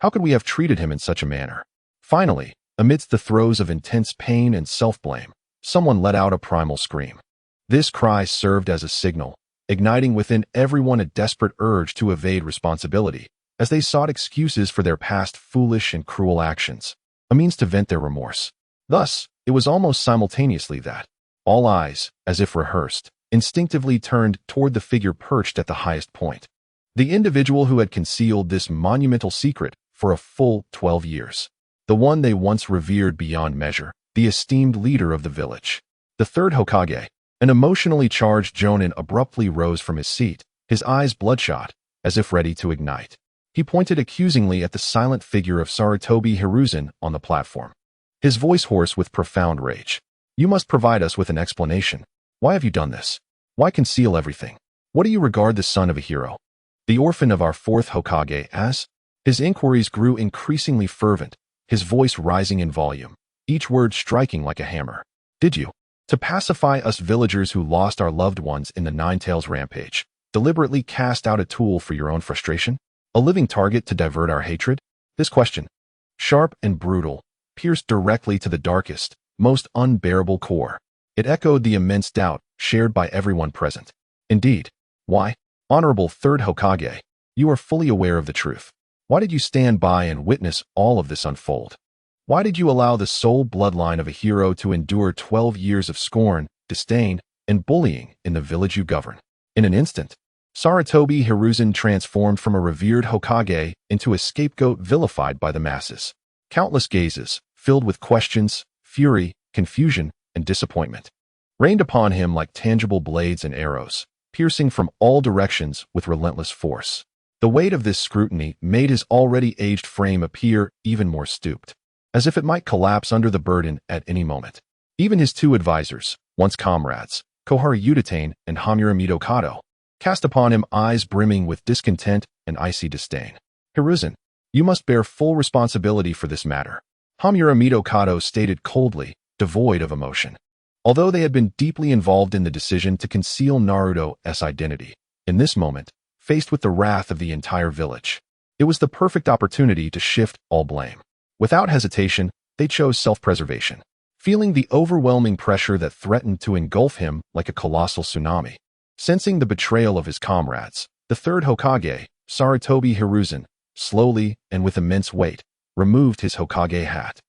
how could we have treated him in such a manner? Finally, amidst the throes of intense pain and self-blame, someone let out a primal scream. This cry served as a signal, igniting within everyone a desperate urge to evade responsibility, as they sought excuses for their past foolish and cruel actions, a means to vent their remorse. Thus, it was almost simultaneously that all eyes, as if rehearsed, instinctively turned toward the figure perched at the highest point. The individual who had concealed this monumental secret for a full 12 years. The one they once revered beyond measure, the esteemed leader of the village. The third Hokage. An emotionally charged Jonin abruptly rose from his seat, his eyes bloodshot, as if ready to ignite. He pointed accusingly at the silent figure of Sarutobi Hiruzen on the platform. His voice hoarse with profound rage. You must provide us with an explanation. Why have you done this? Why conceal everything? What do you regard the son of a hero? The orphan of our fourth Hokage as? His inquiries grew increasingly fervent, his voice rising in volume, each word striking like a hammer. Did you, to pacify us villagers who lost our loved ones in the Nine-Tails rampage, deliberately cast out a tool for your own frustration? A living target to divert our hatred? This question, sharp and brutal, pierced directly to the darkest, most unbearable core. It echoed the immense doubt shared by everyone present. Indeed. Why? Honorable Third Hokage, you are fully aware of the truth. Why did you stand by and witness all of this unfold? Why did you allow the sole bloodline of a hero to endure 12 years of scorn, disdain, and bullying in the village you govern? In an instant, Sarutobi Hiruzen transformed from a revered Hokage into a scapegoat vilified by the masses. Countless gazes, filled with questions, fury, confusion, and disappointment, rained upon him like tangible blades and arrows, piercing from all directions with relentless force. The weight of this scrutiny made his already aged frame appear even more stooped, as if it might collapse under the burden at any moment. Even his two advisors, once comrades, Koharu Uchiha and Hamura Midokado, cast upon him eyes brimming with discontent and icy disdain. Hiruzen, you must bear full responsibility for this matter, Hamura Midokado stated coldly, devoid of emotion. Although they had been deeply involved in the decision to conceal Naruto's identity, in this moment, faced with the wrath of the entire village, it was the perfect opportunity to shift all blame. Without hesitation, they chose self-preservation, feeling the overwhelming pressure that threatened to engulf him like a colossal tsunami. Sensing the betrayal of his comrades, the third Hokage, Sarutobi Hiruzen, slowly and with immense weight, removed his Hokage hat.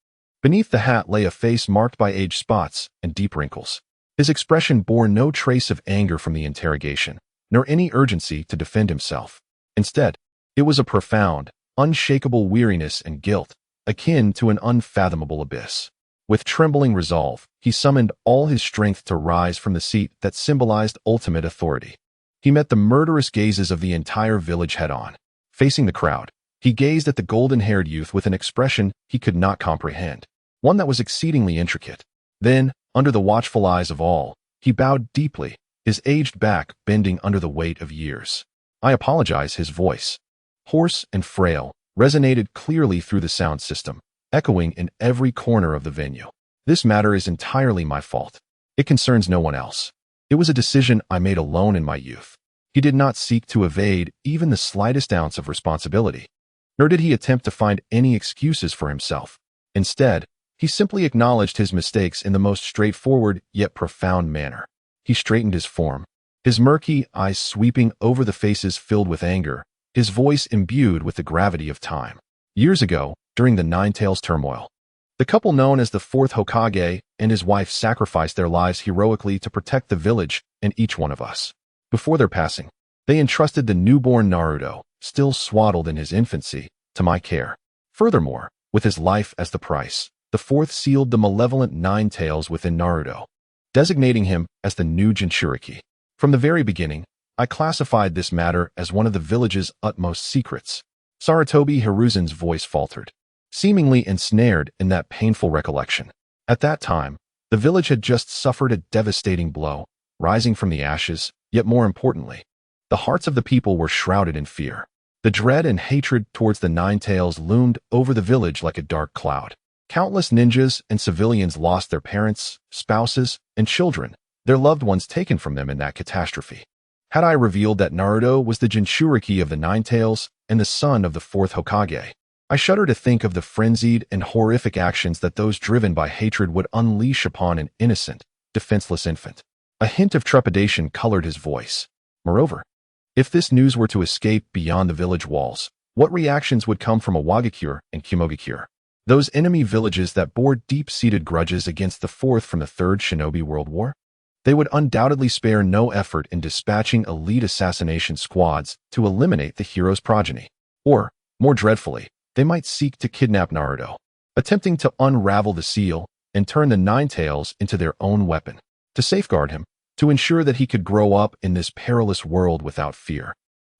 Beneath the hat lay a face marked by age spots and deep wrinkles. His expression bore no trace of anger from the interrogation, nor any urgency to defend himself. Instead, it was a profound, unshakable weariness and guilt, akin to an unfathomable abyss. With trembling resolve, he summoned all his strength to rise from the seat that symbolized ultimate authority. He met the murderous gazes of the entire village head-on. Facing the crowd, he gazed at the golden-haired youth with an expression he could not comprehend, one that was exceedingly intricate. Then, under the watchful eyes of all, he bowed deeply, his aged back bending under the weight of years. I apologize, his voice, hoarse and frail, resonated clearly through the sound system, echoing in every corner of the venue. This matter is entirely my fault. It concerns no one else. It was a decision I made alone in my youth. He did not seek to evade even the slightest ounce of responsibility, nor did he attempt to find any excuses for himself. Instead, he simply acknowledged his mistakes in the most straightforward yet profound manner. He straightened his form, his murky eyes sweeping over the faces filled with anger, his voice imbued with the gravity of time. Years ago, during the Nine-Tails turmoil, the couple known as the fourth Hokage and his wife sacrificed their lives heroically to protect the village and each one of us. Before their passing, they entrusted the newborn Naruto, still swaddled in his infancy, to my care. Furthermore, with his life as the price, the fourth sealed the malevolent Nine-Tails within Naruto, designating him as the new Jinchuriki. From the very beginning, I classified this matter as one of the village's utmost secrets. Sarutobi Hiruzen's voice faltered, seemingly ensnared in that painful recollection. At that time, the village had just suffered a devastating blow, rising from the ashes, yet more importantly, the hearts of the people were shrouded in fear. The dread and hatred towards the Nine-Tails loomed over the village like a dark cloud. Countless ninjas and civilians lost their parents, spouses, and children, their loved ones taken from them in that catastrophe. Had I revealed that Naruto was the Jinchuriki of the Nine-Tails and the son of the fourth Hokage, I shudder to think of the frenzied and horrific actions that those driven by hatred would unleash upon an innocent, defenseless infant. A hint of trepidation colored his voice. Moreover, if this news were to escape beyond the village walls, what reactions would come from Awagakure and Kumogakure? Those enemy villages that bore deep-seated grudges against the Fourth from the Third Shinobi World War? They would undoubtedly spare no effort in dispatching elite assassination squads to eliminate the hero's progeny. Or, more dreadfully, they might seek to kidnap Naruto, attempting to unravel the seal and turn the Nine Tails into their own weapon, to safeguard him, to ensure that he could grow up in this perilous world without fear.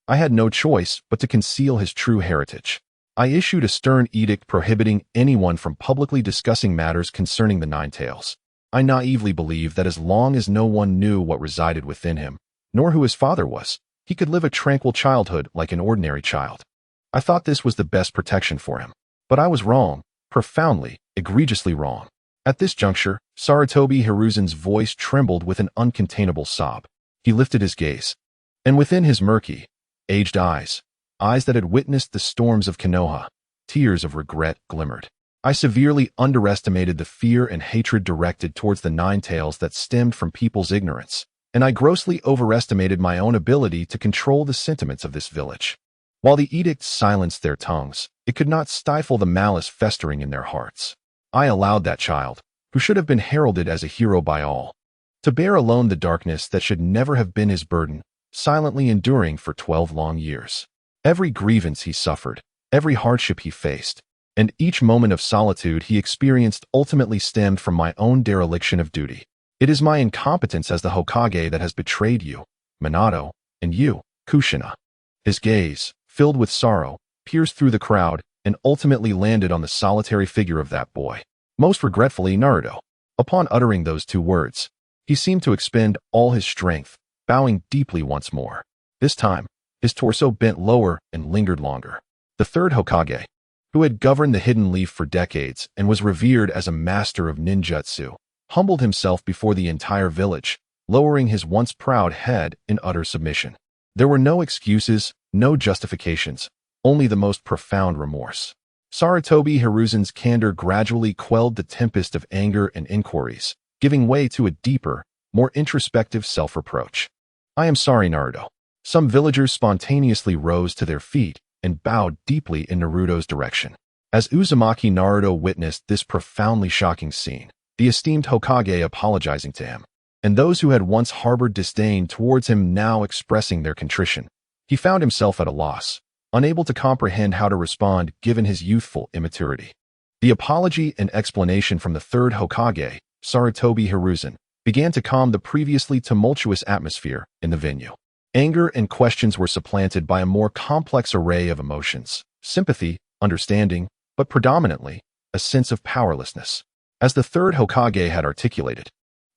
I had no choice but to conceal his true heritage. I issued a stern edict prohibiting anyone from publicly discussing matters concerning the Nine Tails. I naively believed that as long as no one knew what resided within him, nor who his father was, he could live a tranquil childhood like an ordinary child. I thought this was the best protection for him. But I was wrong, profoundly, egregiously wrong. At this juncture, Sarutobi Hiruzen's voice trembled with an uncontainable sob. He lifted his gaze, and within his murky, aged eyes that had witnessed the storms of Konoha, tears of regret glimmered. I severely underestimated the fear and hatred directed towards the Nine Tails that stemmed from people's ignorance, and I grossly overestimated my own ability to control the sentiments of this village. While the edict silenced their tongues, it could not stifle the malice festering in their hearts. I allowed that child, who should have been heralded as a hero by all, to bear alone the darkness that should never have been his burden, silently enduring for 12 long years. Every grievance he suffered, every hardship he faced, and each moment of solitude he experienced ultimately stemmed from my own dereliction of duty. It is my incompetence as the Hokage that has betrayed you, Minato, and you, Kushina. His gaze, filled with sorrow, pierced through the crowd and ultimately landed on the solitary figure of that boy. Most regretfully, Naruto. Upon uttering those two words, he seemed to expend all his strength, bowing deeply once more. This time, his torso bent lower and lingered longer. The third Hokage, who had governed the Hidden Leaf for decades and was revered as a master of ninjutsu, humbled himself before the entire village, lowering his once proud head in utter submission. There were no excuses, no justifications, only the most profound remorse. Sarutobi Hiruzen's candor gradually quelled the tempest of anger and inquiries, giving way to a deeper, more introspective self-reproach. I am sorry, Naruto. Some villagers spontaneously rose to their feet and bowed deeply in Naruto's direction. As Uzumaki Naruto witnessed this profoundly shocking scene, the esteemed Hokage apologizing to him, and those who had once harbored disdain towards him now expressing their contrition, he found himself at a loss, unable to comprehend how to respond given his youthful immaturity. The apology and explanation from the third Hokage, Sarutobi Hiruzen, began to calm the previously tumultuous atmosphere in the venue. Anger and questions were supplanted by a more complex array of emotions, sympathy, understanding, but predominantly, a sense of powerlessness. As the third Hokage had articulated,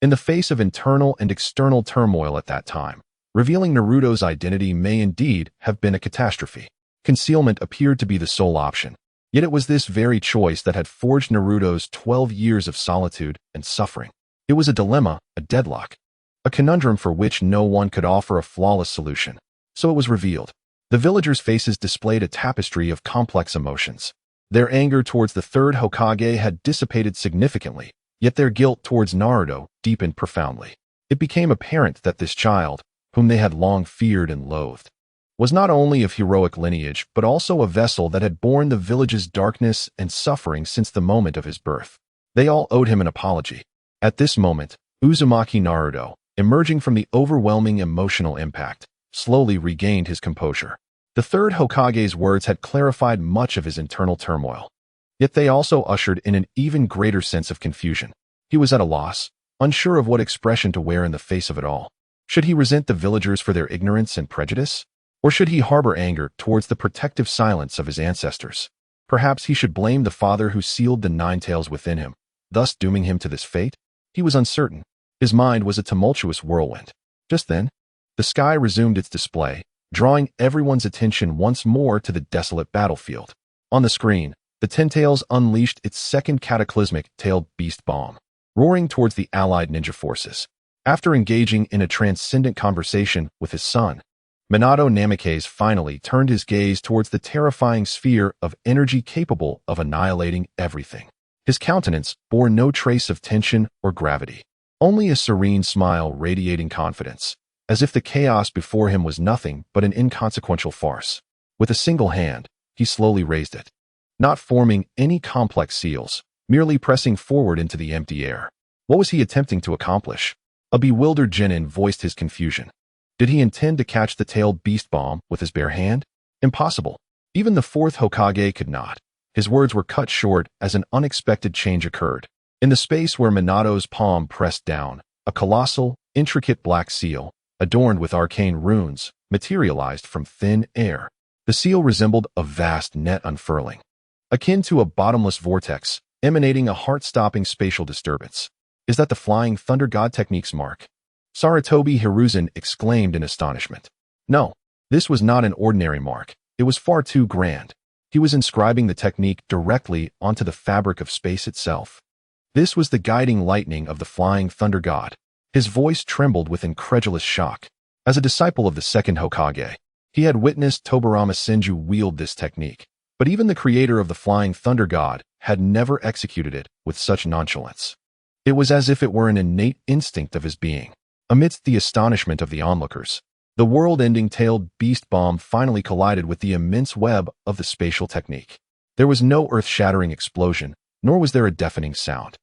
in the face of internal and external turmoil at that time, revealing Naruto's identity may indeed have been a catastrophe. Concealment appeared to be the sole option, yet it was this very choice that had forged Naruto's 12 years of solitude and suffering. It was a dilemma, a deadlock, a conundrum for which no one could offer a flawless solution. So it was revealed. The villagers' faces displayed a tapestry of complex emotions. Their anger towards the third Hokage had dissipated significantly, yet their guilt towards Naruto deepened profoundly. It became apparent that this child, whom they had long feared and loathed, was not only of heroic lineage but also a vessel that had borne the village's darkness and suffering since the moment of his birth. They all owed him an apology. At this moment, Uzumaki Naruto, emerging from the overwhelming emotional impact, slowly regained his composure. The third Hokage's words had clarified much of his internal turmoil, yet they also ushered in an even greater sense of confusion. He was at a loss, unsure of what expression to wear in the face of it all. Should he resent the villagers for their ignorance and prejudice? Or should he harbor anger towards the protective silence of his ancestors? Perhaps he should blame the father who sealed the Nine Tails within him, thus dooming him to this fate? He was uncertain. His mind was a tumultuous whirlwind. Just then, the sky resumed its display, drawing everyone's attention once more to the desolate battlefield. On the screen, the Ten Tails unleashed its second cataclysmic tailed beast bomb, roaring towards the allied ninja forces. After engaging in a transcendent conversation with his son, Minato Namikaze finally turned his gaze towards the terrifying sphere of energy capable of annihilating everything. His countenance bore no trace of tension or gravity, only a serene smile radiating confidence, as if the chaos before him was nothing but an inconsequential farce. With a single hand, he slowly raised it. not forming any complex seals, merely pressing forward into the empty air. What was he attempting to accomplish? A bewildered Genin voiced his confusion. Did he intend to catch the tailed beast bomb with his bare hand? Impossible. Even the fourth Hokage could not. His words were cut short as an unexpected change occurred. In the space where Minato's palm pressed down, a colossal, intricate black seal, adorned with arcane runes, materialized from thin air. The seal resembled a vast net unfurling, akin to a bottomless vortex, emanating a heart-stopping spatial disturbance. Is that the Flying Thunder God technique's mark? Sarutobi Hiruzen exclaimed in astonishment. No, this was not an ordinary mark. It was far too grand. He was inscribing the technique directly onto the fabric of space itself. This was the guiding lightning of the Flying Thunder God. His voice trembled with incredulous shock. As a disciple of the second Hokage, he had witnessed Tobirama Senju wield this technique, but even the creator of the Flying Thunder God had never executed it with such nonchalance. It was as if it were an innate instinct of his being. Amidst the astonishment of the onlookers, the world-ending tailed beast bomb finally collided with the immense web of the spatial technique. There was no earth-shattering explosion, nor was there a deafening sound.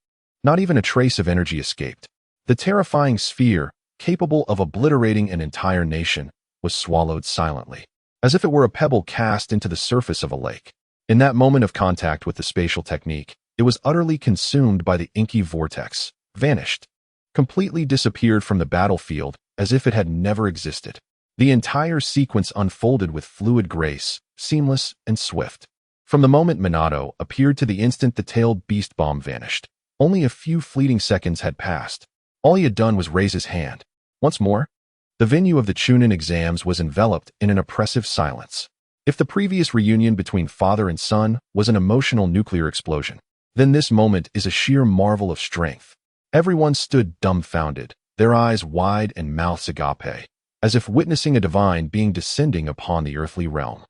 Not even a trace of energy escaped. The terrifying sphere, capable of obliterating an entire nation, was swallowed silently, as if it were a pebble cast into the surface of a lake. In that moment of contact with the spatial technique, it was utterly consumed by the inky vortex, vanished, completely disappeared from the battlefield as if it had never existed. The entire sequence unfolded with fluid grace, seamless and swift. From the moment Minato appeared to the instant the tailed beast bomb vanished, only a few fleeting seconds had passed. All he had done was raise his hand. Once more, the venue of the Chuunin Exams was enveloped in an oppressive silence. If the previous reunion between father and son was an emotional nuclear explosion, then this moment is a sheer marvel of strength. Everyone stood dumbfounded, their eyes wide and mouths agape, as if witnessing a divine being descending upon the earthly realm.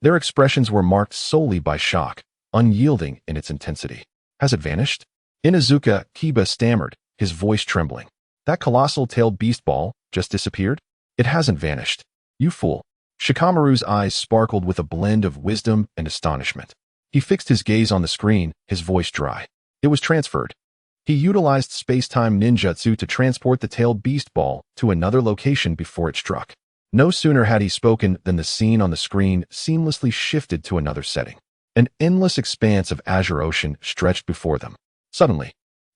Their expressions were marked solely by shock, unyielding in its intensity. Has it vanished? Inuzuka Kiba stammered, his voice trembling. That colossal tailed beast ball just disappeared? It hasn't vanished. You fool. Shikamaru's eyes sparkled with a blend of wisdom and astonishment. He fixed his gaze on the screen, his voice dry. It was transferred. He utilized space-time ninjutsu to transport the tailed beast ball to another location before it struck. No sooner had he spoken than the scene on the screen seamlessly shifted to another setting. An endless expanse of azure ocean stretched before them. Suddenly,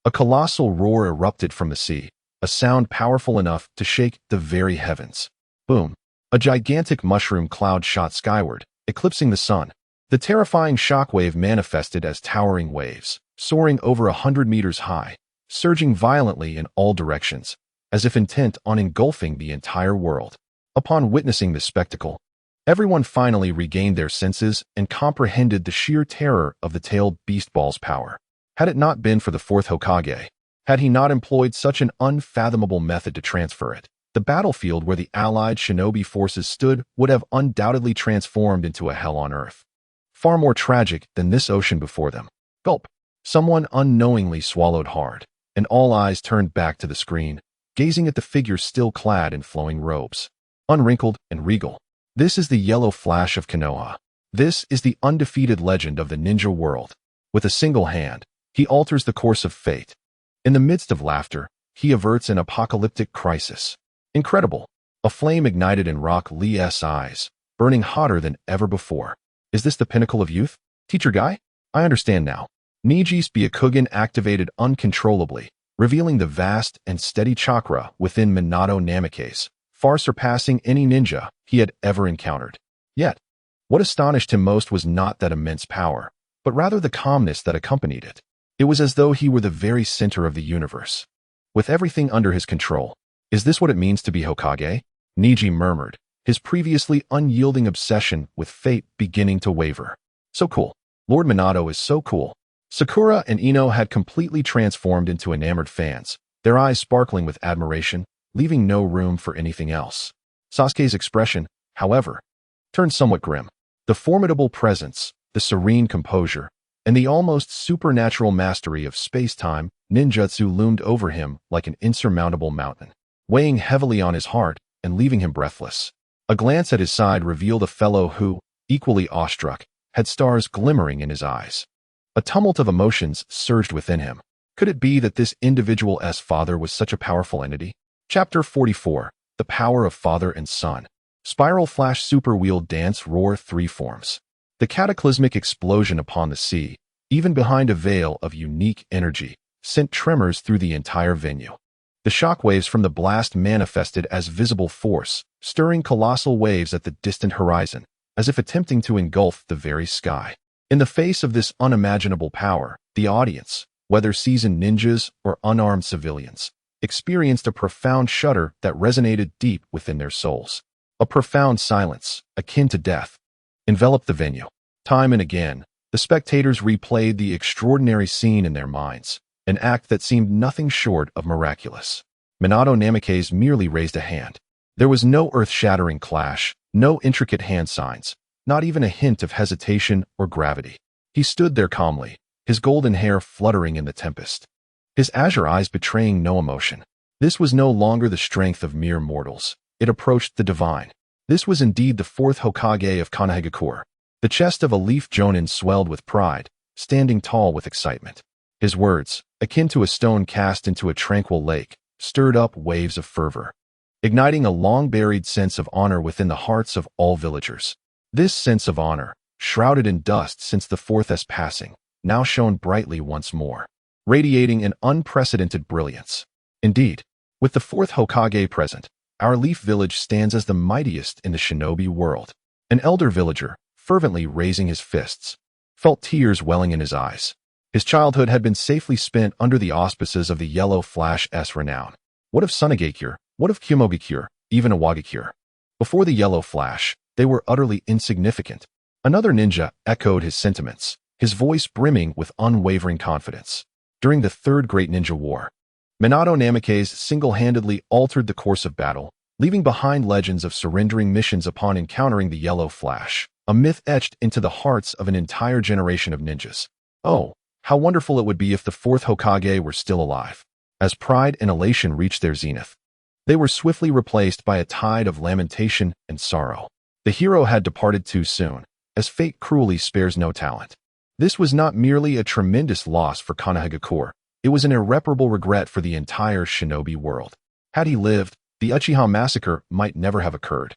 a colossal roar erupted from the sea, a sound powerful enough to shake the very heavens. Boom! A gigantic mushroom cloud shot skyward, eclipsing the sun. The terrifying shockwave manifested as towering waves, soaring over 100 meters high, surging violently in all directions, as if intent on engulfing the entire world. Upon witnessing this spectacle, everyone finally regained their senses and comprehended the sheer terror of the tailed beast ball's power. Had it not been for the fourth Hokage, had he not employed such an unfathomable method to transfer it, the battlefield where the allied shinobi forces stood would have undoubtedly transformed into a hell on earth. Far more tragic than this ocean before them. Gulp. Someone unknowingly swallowed hard, and all eyes turned back to the screen, gazing at the figure still clad in flowing robes, unwrinkled and regal. This is the yellow flash of Konoha. This is the undefeated legend of the ninja world. With a single hand, he alters the course of fate. In the midst of laughter, he averts an apocalyptic crisis. Incredible. A flame ignited in Rock Lee's eyes, burning hotter than ever before. Is this the pinnacle of youth? Teacher Guy? I understand now. Niji's Byakugan activated uncontrollably, revealing the vast and steady chakra within Minato Namikaze, far surpassing any ninja he had ever encountered. Yet, what astonished him most was not that immense power, but rather the calmness that accompanied it. It was as though he were the very center of the universe, with everything under his control. Is this what it means to be Hokage? Niji murmured, his previously unyielding obsession with fate beginning to waver. So cool. Lord Minato is so cool. Sakura and Ino had completely transformed into enamored fans, their eyes sparkling with admiration, leaving no room for anything else. Sasuke's expression, however, turned somewhat grim. The formidable presence, the serene composure, and the almost supernatural mastery of space-time ninjutsu loomed over him like an insurmountable mountain, weighing heavily on his heart and leaving him breathless. A glance at his side revealed a fellow who, equally awestruck, had stars glimmering in his eyes. A tumult of emotions surged within him. Could it be that this individual's father was such a powerful entity? Chapter 44. The Power of Father and Son. Spiral Flash Super Wheel Dance Roar 3 Forms. The cataclysmic explosion upon the sea, even behind a veil of unique energy, sent tremors through the entire venue. The shockwaves from the blast manifested as visible force, stirring colossal waves at the distant horizon, as if attempting to engulf the very sky. In the face of this unimaginable power, the audience, whether seasoned ninjas or unarmed civilians, experienced a profound shudder that resonated deep within their souls. A profound silence, akin to death, enveloped the venue. Time and again, the spectators replayed the extraordinary scene in their minds, an act that seemed nothing short of miraculous. Minato Namikaze merely raised a hand. There was no earth-shattering clash, no intricate hand signs, not even a hint of hesitation or gravity. He stood there calmly, his golden hair fluttering in the tempest, his azure eyes betraying no emotion. This was no longer the strength of mere mortals. It approached the divine. This was indeed the fourth Hokage of Konoha. The chest of a leaf jonin swelled with pride, standing tall with excitement. His words, akin to a stone cast into a tranquil lake, stirred up waves of fervor, igniting a long-buried sense of honor within the hearts of all villagers. This sense of honor, shrouded in dust since the fourth's passing, now shone brightly once more, radiating an unprecedented brilliance. Indeed, with the fourth Hokage present, our Leaf Village stands as the mightiest in the shinobi world. An elder villager, fervently raising his fists, felt tears welling in his eyes. His childhood had been safely spent under the auspices of the Yellow Flash's renown. What of Sunagakure? What of Kyumogakure? Even Awagakure? Before the Yellow Flash, they were utterly insignificant. Another ninja echoed his sentiments, his voice brimming with unwavering confidence. During the Third Great Ninja War, Minato Namikaze single-handedly altered the course of battle, leaving behind legends of surrendering missions upon encountering the Yellow Flash, a myth etched into the hearts of an entire generation of ninjas. Oh, how wonderful it would be if the fourth Hokage were still alive. As pride and elation reached their zenith, they were swiftly replaced by a tide of lamentation and sorrow. The hero had departed too soon, as fate cruelly spares no talent. This was not merely a tremendous loss for Konoha, it was an irreparable regret for the entire shinobi world. Had he lived, the Uchiha massacre might never have occurred.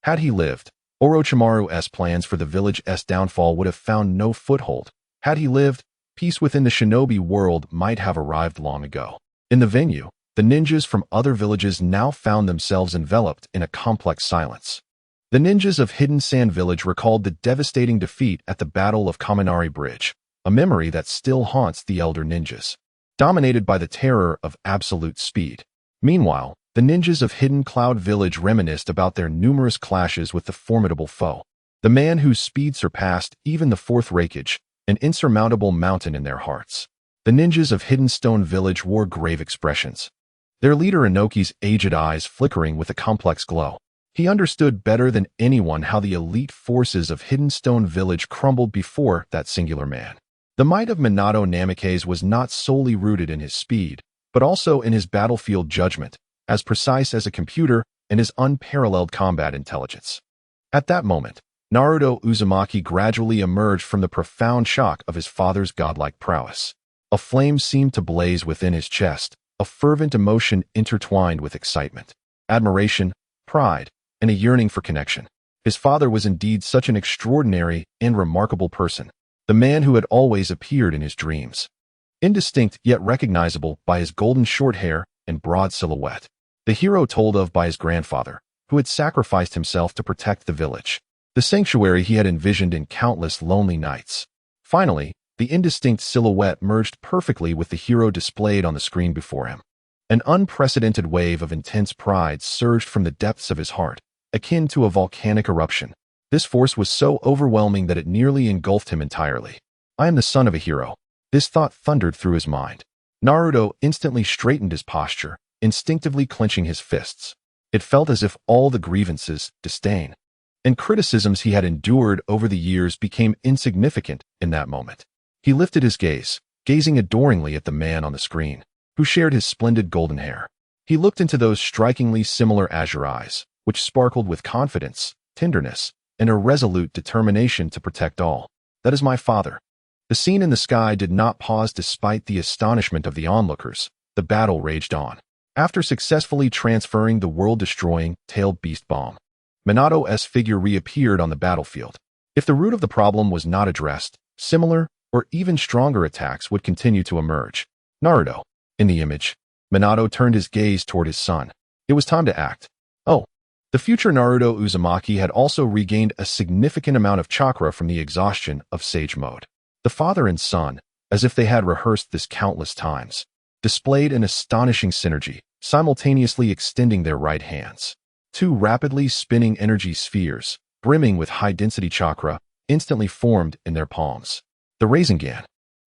Had he lived, Orochimaru's plans for the village's downfall would have found no foothold. Had he lived, peace within the shinobi world might have arrived long ago. In the venue, the ninjas from other villages now found themselves enveloped in a complex silence. The ninjas of Hidden Sand Village recalled the devastating defeat at the Battle of Kaminari Bridge, a memory that still haunts the elder ninjas, dominated by the terror of absolute speed. Meanwhile, the ninjas of Hidden Cloud Village reminisced about their numerous clashes with the formidable foe, the man whose speed surpassed even the fourth Raikage, an insurmountable mountain in their hearts. The ninjas of Hidden Stone Village wore grave expressions, their leader Inoki's aged eyes flickering with a complex glow. He understood better than anyone how the elite forces of Hidden Stone Village crumbled before that singular man. The might of Minato Namikaze was not solely rooted in his speed, but also in his battlefield judgment, as precise as a computer, and his unparalleled combat intelligence. At that moment, Naruto Uzumaki gradually emerged from the profound shock of his father's godlike prowess. A flame seemed to blaze within his chest, a fervent emotion intertwined with excitement, admiration, pride, and a yearning for connection. His father was indeed such an extraordinary and remarkable person, the man who had always appeared in his dreams, indistinct yet recognizable by his golden short hair and broad silhouette. The hero told of by his grandfather, who had sacrificed himself to protect the village, the sanctuary he had envisioned in countless lonely nights. Finally, the indistinct silhouette merged perfectly with the hero displayed on the screen before him. An unprecedented wave of intense pride surged from the depths of his heart, akin to a volcanic eruption. This force was so overwhelming that it nearly engulfed him entirely. I am the son of a hero. This thought thundered through his mind. Naruto instantly straightened his posture, instinctively clenching his fists. It felt as if all the grievances, disdain, and criticisms he had endured over the years became insignificant in that moment. He lifted his gaze, gazing adoringly at the man on the screen, who shared his splendid golden hair. He looked into those strikingly similar azure eyes, which sparkled with confidence, tenderness, and a resolute determination to protect all. that is my father." The scene in the sky did not pause despite the astonishment of the onlookers. The battle raged on. After successfully transferring the world-destroying tailed beast bomb, Minato's figure reappeared on the battlefield. If the root of the problem was not addressed, similar or even stronger attacks would continue to emerge. Naruto. In the image, Minato turned his gaze toward his son. It was time to act. Oh. The future Naruto Uzumaki had also regained a significant amount of chakra from the exhaustion of Sage Mode. The father and son, as if they had rehearsed this countless times, displayed an astonishing synergy, simultaneously extending their right hands. Two rapidly spinning energy spheres, brimming with high-density chakra, instantly formed in their palms. The Rasengan,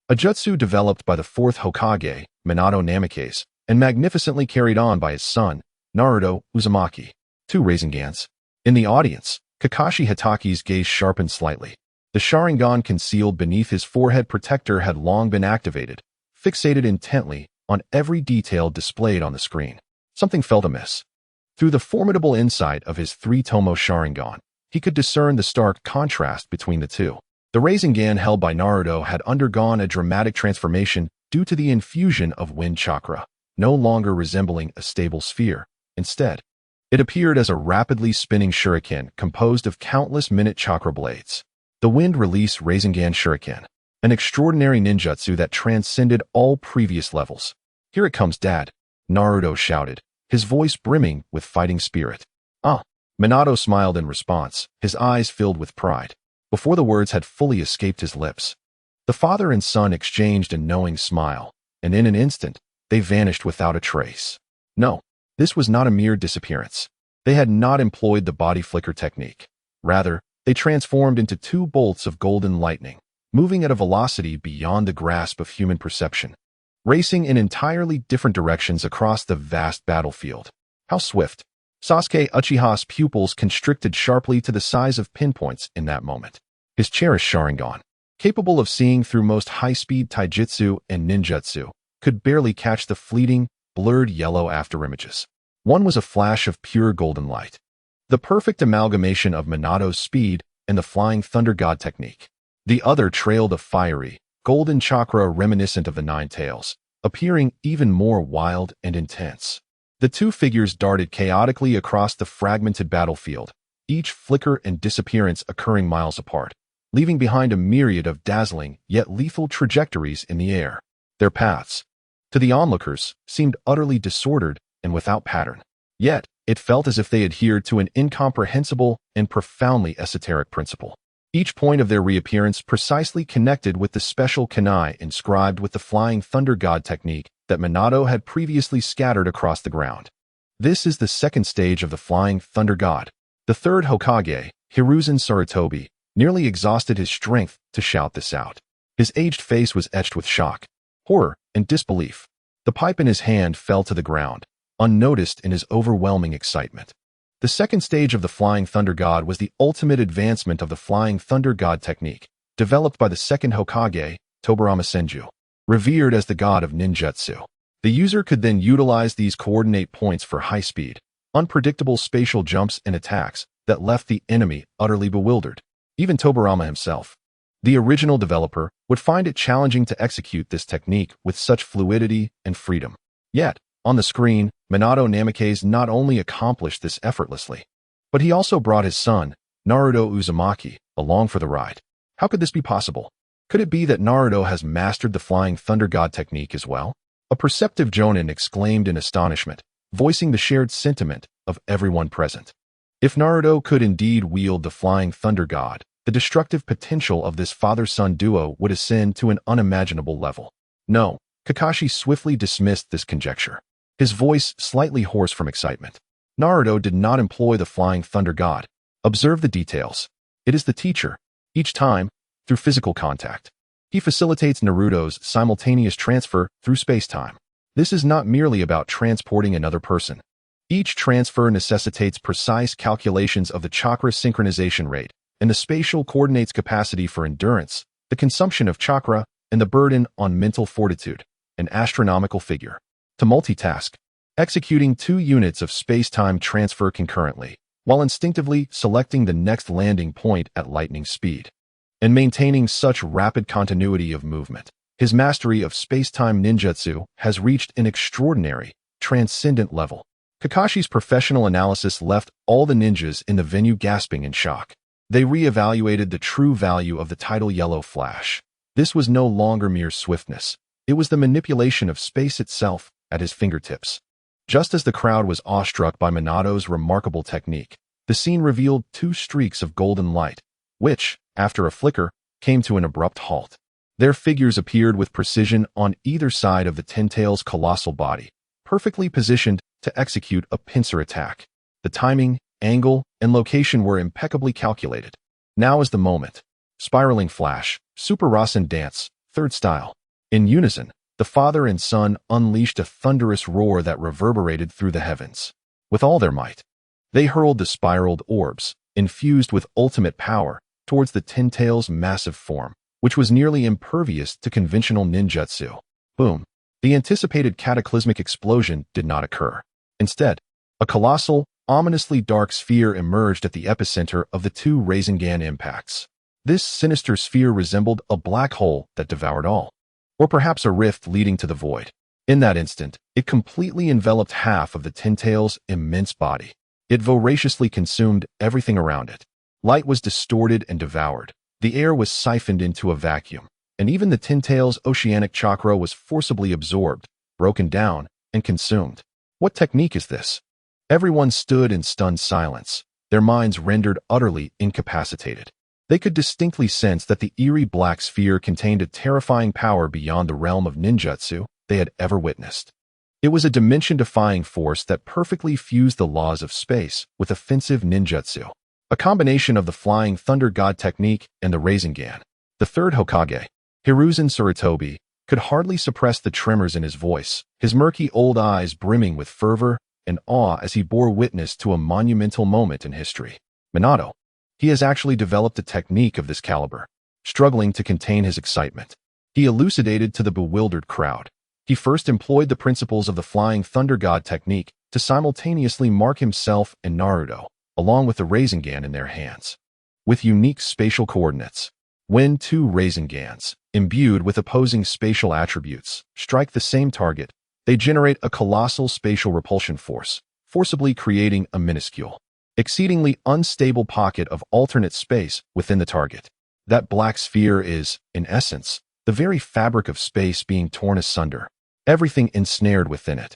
a jutsu developed by the Fourth Hokage, Minato Namikaze, and magnificently carried on by his son, Naruto Uzumaki. Two Rasengans. In the audience, Kakashi Hitaki's gaze sharpened slightly. The Sharingan concealed beneath his forehead protector had long been activated, fixated intently on every detail displayed on the screen. Something felt amiss. Through the formidable insight of his three-tomo Sharingan, he could discern the stark contrast between the two. The Rasengan held by Naruto had undergone a dramatic transformation due to the infusion of wind chakra, no longer resembling a stable sphere. Instead, it appeared as a rapidly spinning shuriken composed of countless minute chakra blades. The Wind Release Rasengan Shuriken, an extraordinary ninjutsu that transcended all previous levels. "Here it comes, Dad," Naruto shouted, his voice brimming with fighting spirit. "Ah." Minato smiled in response, his eyes filled with pride. Before the words had fully escaped his lips, the father and son exchanged a knowing smile, and in an instant, they vanished without a trace. No, this was not a mere disappearance. They had not employed the body flicker technique. Rather, they transformed into two bolts of golden lightning, moving at a velocity beyond the grasp of human perception, racing in entirely different directions across the vast battlefield. How swift! Sasuke Uchiha's pupils constricted sharply to the size of pinpoints in that moment. His cherished Sharingan, capable of seeing through most high-speed taijutsu and ninjutsu, could barely catch the fleeting, blurred yellow afterimages. One was a flash of pure golden light, the perfect amalgamation of Minato's speed and the Flying Thunder God technique. The other trailed a fiery, golden chakra reminiscent of the Nine Tails, appearing even more wild and intense. The two figures darted chaotically across the fragmented battlefield, each flicker and disappearance occurring miles apart, leaving behind a myriad of dazzling yet lethal trajectories in the air. Their paths, to the onlookers, seemed utterly disordered and without pattern. Yet, it felt as if they adhered to an incomprehensible and profoundly esoteric principle. Each point of their reappearance precisely connected with the special kunai inscribed with the Flying Thunder God technique that Minato had previously scattered across the ground. This is the second stage of the Flying Thunder God. The third Hokage, Hiruzen Sarutobi, nearly exhausted his strength to shout this out. His aged face was etched with shock, horror, and disbelief. The pipe in his hand fell to the ground, unnoticed in his overwhelming excitement. The second stage of the Flying Thunder God was the ultimate advancement of the Flying Thunder God technique, developed by the second Hokage, Tobirama Senju, revered as the god of ninjutsu. The user could then utilize these coordinate points for high-speed, unpredictable spatial jumps and attacks that left the enemy utterly bewildered. Even Tobirama himself, the original developer, would find it challenging to execute this technique with such fluidity and freedom. Yet, on the screen, Minato Namikaze not only accomplished this effortlessly, but he also brought his son, Naruto Uzumaki, along for the ride. How could this be possible? Could it be that Naruto has mastered the Flying Thunder God technique as well? A perceptive Jonin exclaimed in astonishment, voicing the shared sentiment of everyone present. If Naruto could indeed wield the Flying Thunder God, the destructive potential of this father-son duo would ascend to an unimaginable level. No, Kakashi swiftly dismissed this conjecture, his voice slightly hoarse from excitement. Naruto did not employ the Flying Thunder God. Observe the details. It is the teacher, each time, through physical contact. He facilitates Naruto's simultaneous transfer through space-time. This is not merely about transporting another person. Each transfer necessitates precise calculations of the chakra synchronization rate and the spatial coordinates capacity for endurance, the consumption of chakra, and the burden on mental fortitude, an astronomical figure. To multitask, executing 2 units of space-time transfer concurrently, while instinctively selecting the next landing point at lightning speed. and maintaining such rapid continuity of movement. His mastery of space-time ninjutsu has reached an extraordinary, transcendent level. Kakashi's professional analysis left all the ninjas in the venue gasping in shock. They re-evaluated the true value of the title Yellow Flash. This was no longer mere swiftness. It was the manipulation of space itself at his fingertips. Just as the crowd was awestruck by Minato's remarkable technique, the scene revealed two streaks of golden light, which, after a flicker, came to an abrupt halt. Their figures appeared with precision on either side of the Ten-Tail's colossal body, perfectly positioned to execute a pincer attack. The timing, angle, and location were impeccably calculated. Now is the moment. Spiraling Flash, Super Rasen Dance, Third Style. In unison, the father and son unleashed a thunderous roar that reverberated through the heavens. With all their might, they hurled the spiraled orbs, infused with ultimate power, towards the Ten-Tail's massive form, which was nearly impervious to conventional ninjutsu. Boom. The anticipated cataclysmic explosion did not occur. Instead, a colossal, ominously dark sphere emerged at the epicenter of the two Rasengan impacts. This sinister sphere resembled a black hole that devoured all, or perhaps a rift leading to the void. In that instant, it completely enveloped half of the Ten-Tail's immense body. It voraciously consumed everything around it. Light was distorted and devoured. The air was siphoned into a vacuum, and even the Ten-Tail's oceanic chakra was forcibly absorbed, broken down, and consumed. What technique is this? Everyone stood in stunned silence, their minds rendered utterly incapacitated. They could distinctly sense that the eerie black sphere contained a terrifying power beyond the realm of ninjutsu they had ever witnessed. It was a dimension-defying force that perfectly fused the laws of space with offensive ninjutsu, a combination of the Flying Thunder God technique and the Rasengan. The third Hokage, Hiruzen Sarutobi, could hardly suppress the tremors in his voice, his murky old eyes brimming with fervor and awe as he bore witness to a monumental moment in history. Minato. He has actually developed a technique of this caliber. Struggling to contain his excitement, he elucidated to the bewildered crowd. He first employed the principles of the Flying Thunder God technique to simultaneously mark himself and Naruto, along with the Rasengan in their hands, with unique spatial coordinates. When two Rasengans, imbued with opposing spatial attributes, strike the same target, they generate a colossal spatial repulsion force, forcibly creating a minuscule, exceedingly unstable pocket of alternate space within the target. That black sphere is, in essence, the very fabric of space being torn asunder, everything ensnared within it.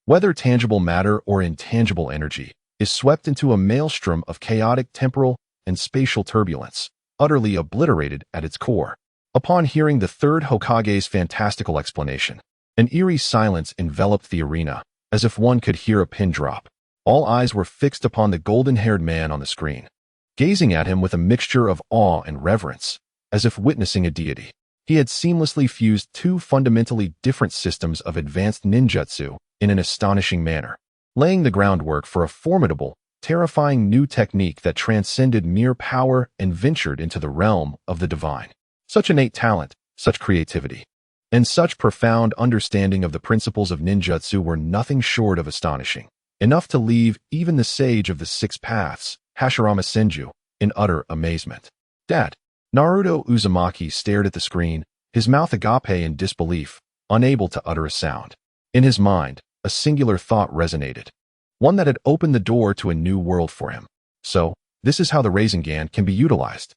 Whether tangible matter or intangible energy, is swept into a maelstrom of chaotic temporal and spatial turbulence, utterly obliterated at its core. Upon hearing the third Hokage's fantastical explanation, an eerie silence enveloped the arena, as if one could hear a pin drop. All eyes were fixed upon the golden-haired man on the screen, gazing at him with a mixture of awe and reverence, as if witnessing a deity. He had seamlessly fused two fundamentally different systems of advanced ninjutsu in an astonishing manner, laying the groundwork for a formidable, terrifying new technique that transcended mere power and ventured into the realm of the divine. Such innate talent, such creativity, and such profound understanding of the principles of ninjutsu were nothing short of astonishing, enough to leave even the sage of the Six Paths, Hashirama Senju, in utter amazement. Dad. Naruto Uzumaki stared at the screen, his mouth agape in disbelief, unable to utter a sound. In his mind, a singular thought resonated, one that had opened the door to a new world for him. So, this is how the Rasengan can be utilized.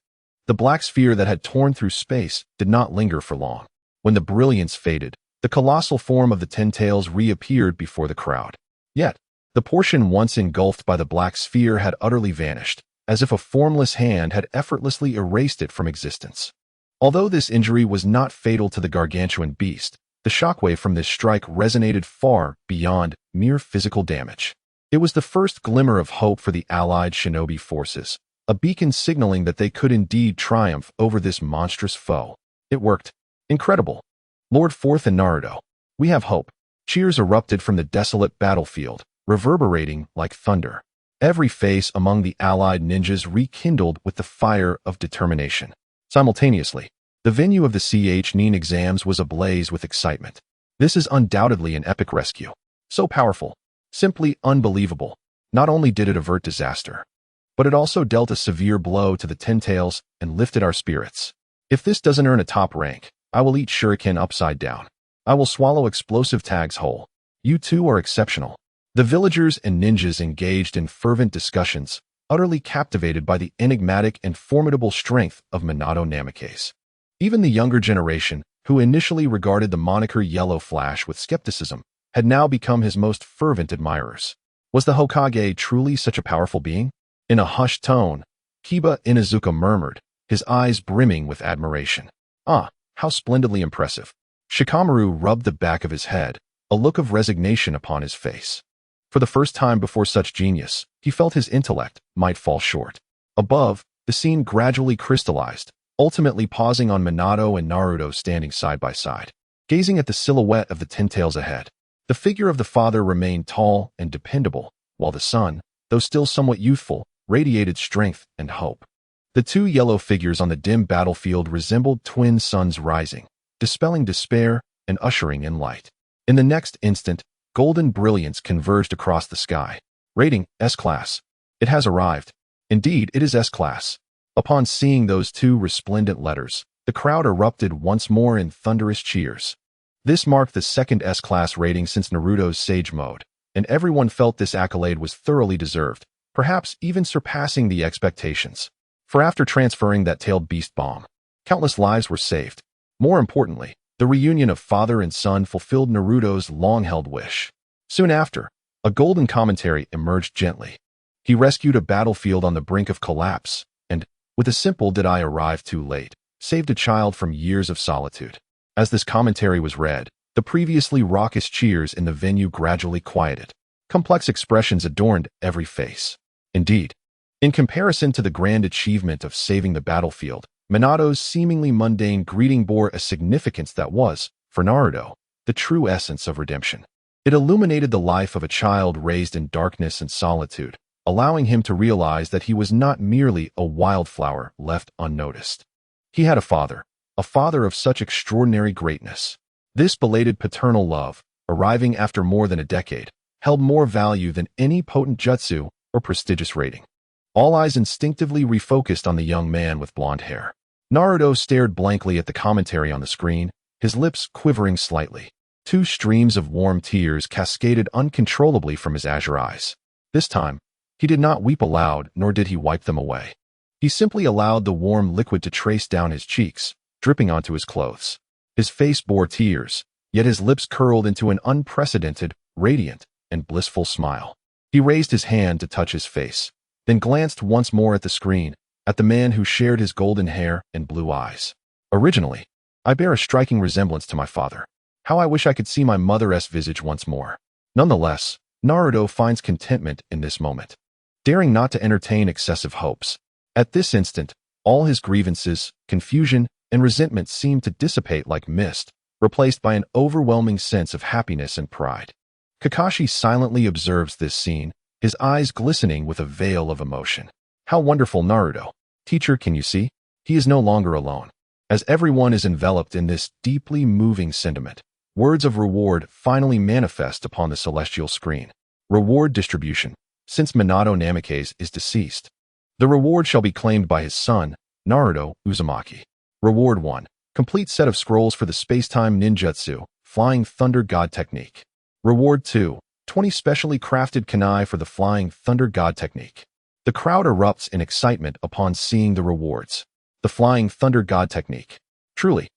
The black sphere that had torn through space did not linger for long. When the brilliance faded, the colossal form of the Ten-Tails reappeared before the crowd. Yet, the portion once engulfed by the black sphere had utterly vanished, as if a formless hand had effortlessly erased it from existence. Although this injury was not fatal to the gargantuan beast, the shockwave from this strike resonated far beyond mere physical damage. It was the first glimmer of hope for the allied shinobi forces, a beacon signaling that they could indeed triumph over this monstrous foe. It worked. Incredible. Lord Fourth and Naruto. We have hope. Cheers erupted from the desolate battlefield, reverberating like thunder. Every face among the allied ninjas rekindled with the fire of determination. Simultaneously, the venue of the Chuunin Exams was ablaze with excitement. This is undoubtedly an epic rescue. So powerful. Simply unbelievable. Not only did it avert disaster, but but it also dealt a severe blow to the Ten Tails and lifted our spirits. If this doesn't earn a top rank, I will eat shuriken upside down. I will swallow explosive tags whole. You two are exceptional. The villagers and ninjas engaged in fervent discussions, utterly captivated by the enigmatic and formidable strength of Minato Namikaze. Even the younger generation, who initially regarded the moniker Yellow Flash with skepticism, had now become his most fervent admirers. Was the Hokage truly such a powerful being? In a hushed tone, Kiba Inuzuka murmured, his eyes brimming with admiration. Ah, how splendidly impressive. Shikamaru rubbed the back of his head, a look of resignation upon his face. For the first time before such genius, he felt his intellect might fall short. Above, the scene gradually crystallized, ultimately pausing on Minato and Naruto standing side by side, gazing at the silhouette of the Ten Tails ahead. The figure of the father remained tall and dependable, while the son, though still somewhat youthful, radiated strength and hope. The two yellow figures on the dim battlefield resembled twin suns rising, dispelling despair and ushering in light. In the next instant, golden brilliance converged across the sky. Rating, S-Class. It has arrived. Indeed, it is S-Class. Upon seeing those two resplendent letters, the crowd erupted once more in thunderous cheers. This marked the second S-Class rating since Naruto's Sage Mode, and everyone felt this accolade was thoroughly deserved, perhaps even surpassing the expectations. For after transferring that tailed beast bomb, countless lives were saved. More importantly, the reunion of father and son fulfilled Naruto's long-held wish. Soon after, a golden commentary emerged gently. He rescued a battlefield on the brink of collapse, and, with a simple "Did I arrive too late?" saved a child from years of solitude. As this commentary was read, the previously raucous cheers in the venue gradually quieted. Complex expressions adorned every face. Indeed, in comparison to the grand achievement of saving the battlefield, Minato's seemingly mundane greeting bore a significance that was, for Naruto, the true essence of redemption. It illuminated the life of a child raised in darkness and solitude, allowing him to realize that he was not merely a wildflower left unnoticed. He had a father of such extraordinary greatness. This belated paternal love, arriving after more than a decade, held more value than any potent jutsu or prestigious rating. All eyes instinctively refocused on the young man with blonde hair. Naruto stared blankly at the commentary on the screen, his lips quivering slightly. Two streams of warm tears cascaded uncontrollably from his azure eyes. This time, he did not weep aloud, nor did he wipe them away. He simply allowed the warm liquid to trace down his cheeks, dripping onto his clothes. His face bore tears, yet his lips curled into an unprecedented, radiant, and blissful smile. He raised his hand to touch his face, then glanced once more at the screen, at the man who shared his golden hair and blue eyes. Originally, I bear a striking resemblance to my father. How I wish I could see my mother's visage once more. Nonetheless, Naruto finds contentment in this moment, daring not to entertain excessive hopes. At this instant, all his grievances, confusion, and resentment seemed to dissipate like mist, replaced by an overwhelming sense of happiness and pride. Kakashi silently observes this scene, his eyes glistening with a veil of emotion. How wonderful, Naruto. Teacher, can you see? He is no longer alone. As everyone is enveloped in this deeply moving sentiment, words of reward finally manifest upon the celestial screen. Reward distribution. Since Minato Namikaze is deceased, the reward shall be claimed by his son, Naruto Uzumaki. Reward 1. Complete set of scrolls for the Space-Time Ninjutsu, Flying Thunder God Technique. Reward 2. 20 specially crafted kunai for the Flying Thunder God Technique. The crowd erupts in excitement upon seeing the rewards. The Flying Thunder God Technique. Truly,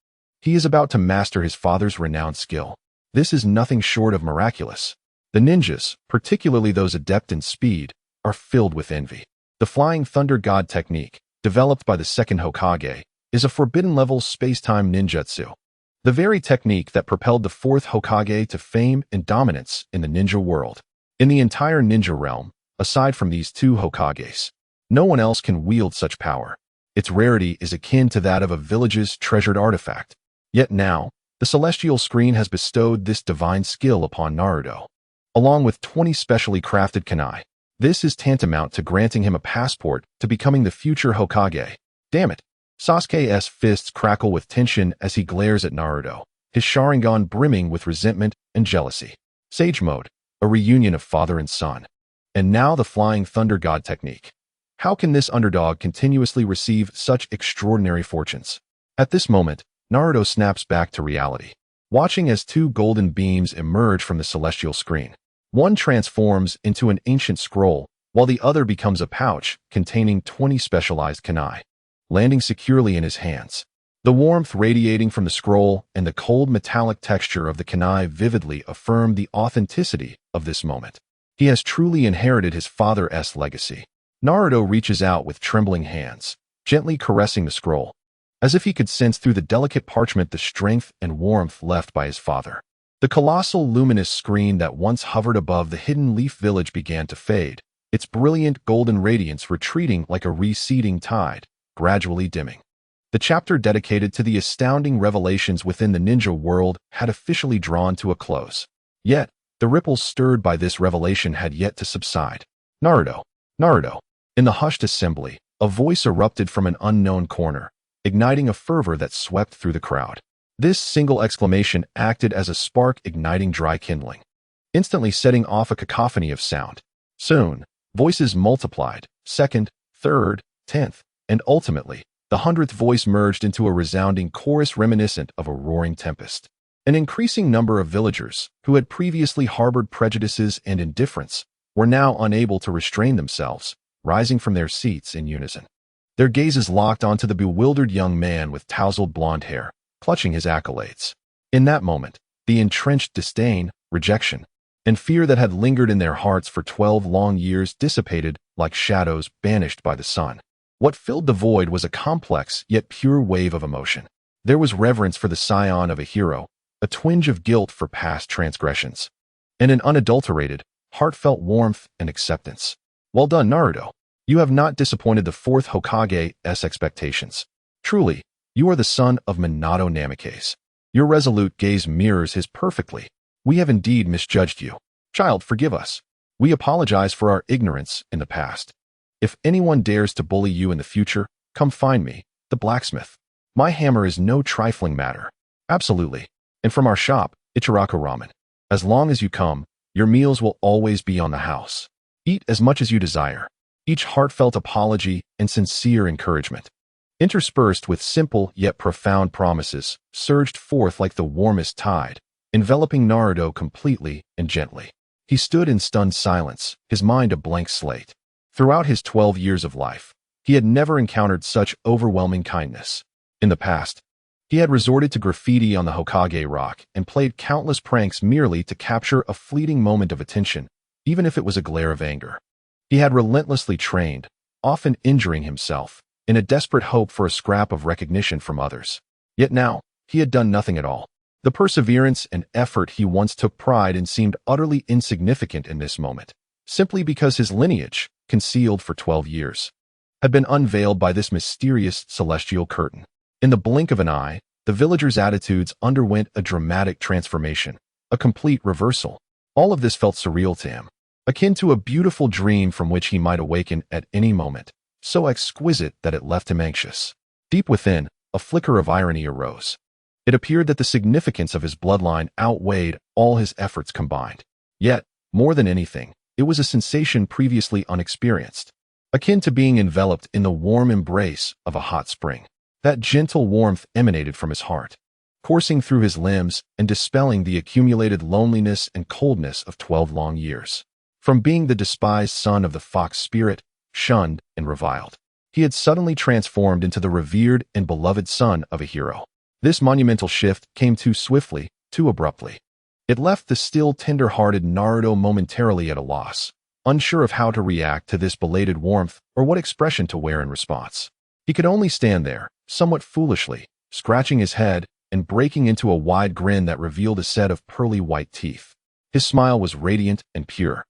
he is about to master his father's renowned skill. This is nothing short of miraculous. The ninjas, particularly those adept in speed, are filled with envy. The Flying Thunder God Technique, developed by the second Hokage, is a forbidden-level space-time ninjutsu. The very technique that propelled the fourth Hokage to fame and dominance in the ninja world. In the entire ninja realm, aside from these two Hokages, no one else can wield such power. Its rarity is akin to that of a village's treasured artifact. Yet now, the celestial screen has bestowed this divine skill upon Naruto, along with 20 specially crafted kunai. This is tantamount to granting him a passport to becoming the future Hokage. Damn it. Sasuke's fists crackle with tension as he glares at Naruto, his Sharingan brimming with resentment and jealousy. Sage Mode, a reunion of father and son. And now the Flying Thunder God Technique. How can this underdog continuously receive such extraordinary fortunes? At this moment, Naruto snaps back to reality, watching as two golden beams emerge from the celestial screen. One transforms into an ancient scroll, while the other becomes a pouch containing 20 specialized kunai, landing securely in his hands. The warmth radiating from the scroll and the cold metallic texture of the kunai vividly affirm the authenticity of this moment. He has truly inherited his father's legacy. Naruto reaches out with trembling hands, gently caressing the scroll, as if he could sense through the delicate parchment the strength and warmth left by his father. The colossal luminous screen that once hovered above the hidden leaf village began to fade, its brilliant golden radiance retreating like a receding tide, gradually dimming. The chapter dedicated to the astounding revelations within the ninja world had officially drawn to a close. Yet, the ripples stirred by this revelation had yet to subside. Naruto! Naruto! In the hushed assembly, a voice erupted from an unknown corner, igniting a fervor that swept through the crowd. This single exclamation acted as a spark igniting dry kindling, instantly setting off a cacophony of sound. Soon, voices multiplied, second, third, 10th, and ultimately, the 100th voice merged into a resounding chorus reminiscent of a roaring tempest. An increasing number of villagers, who had previously harbored prejudices and indifference, were now unable to restrain themselves, rising from their seats in unison. Their gazes locked onto the bewildered young man with tousled blonde hair, clutching his accolades. In that moment, the entrenched disdain, rejection, and fear that had lingered in their hearts for 12 long years dissipated like shadows banished by the sun. What filled the void was a complex yet pure wave of emotion. There was reverence for the scion of a hero, a twinge of guilt for past transgressions, and an unadulterated, heartfelt warmth and acceptance. Well done, Naruto. You have not disappointed the fourth Hokage's expectations. Truly, you are the son of Minato Namikaze. Your resolute gaze mirrors his perfectly. We have indeed misjudged you. Child, forgive us. We apologize for our ignorance in the past. If anyone dares to bully you in the future, come find me, the blacksmith. My hammer is no trifling matter. Absolutely. And from our shop, Ichiraku Ramen. As long as you come, your meals will always be on the house. Eat as much as you desire. Each heartfelt apology and sincere encouragement, interspersed with simple yet profound promises, surged forth like the warmest tide, enveloping Naruto completely and gently. He stood in stunned silence, his mind a blank slate. Throughout his 12 years of life, he had never encountered such overwhelming kindness. In the past, he had resorted to graffiti on the Hokage rock and played countless pranks merely to capture a fleeting moment of attention, even if it was a glare of anger. He had relentlessly trained, often injuring himself, in a desperate hope for a scrap of recognition from others. Yet now, he had done nothing at all. The perseverance and effort he once took pride in seemed utterly insignificant in this moment, simply because his lineage, concealed for 12 years, had been unveiled by this mysterious celestial curtain. In the blink of an eye, the villagers' attitudes underwent a dramatic transformation, a complete reversal. All of this felt surreal to him, akin to a beautiful dream from which he might awaken at any moment, so exquisite that it left him anxious. Deep within, a flicker of irony arose. It appeared that the significance of his bloodline outweighed all his efforts combined. Yet, more than anything, it was a sensation previously unexperienced, akin to being enveloped in the warm embrace of a hot spring. That gentle warmth emanated from his heart, coursing through his limbs and dispelling the accumulated loneliness and coldness of 12 long years. From being the despised son of the fox spirit, shunned and reviled, he had suddenly transformed into the revered and beloved son of a hero. This monumental shift came too swiftly, too abruptly. It left the still tender-hearted Naruto momentarily at a loss, unsure of how to react to this belated warmth or what expression to wear in response. He could only stand there, somewhat foolishly, scratching his head and breaking into a wide grin that revealed a set of pearly white teeth. His smile was radiant and pure,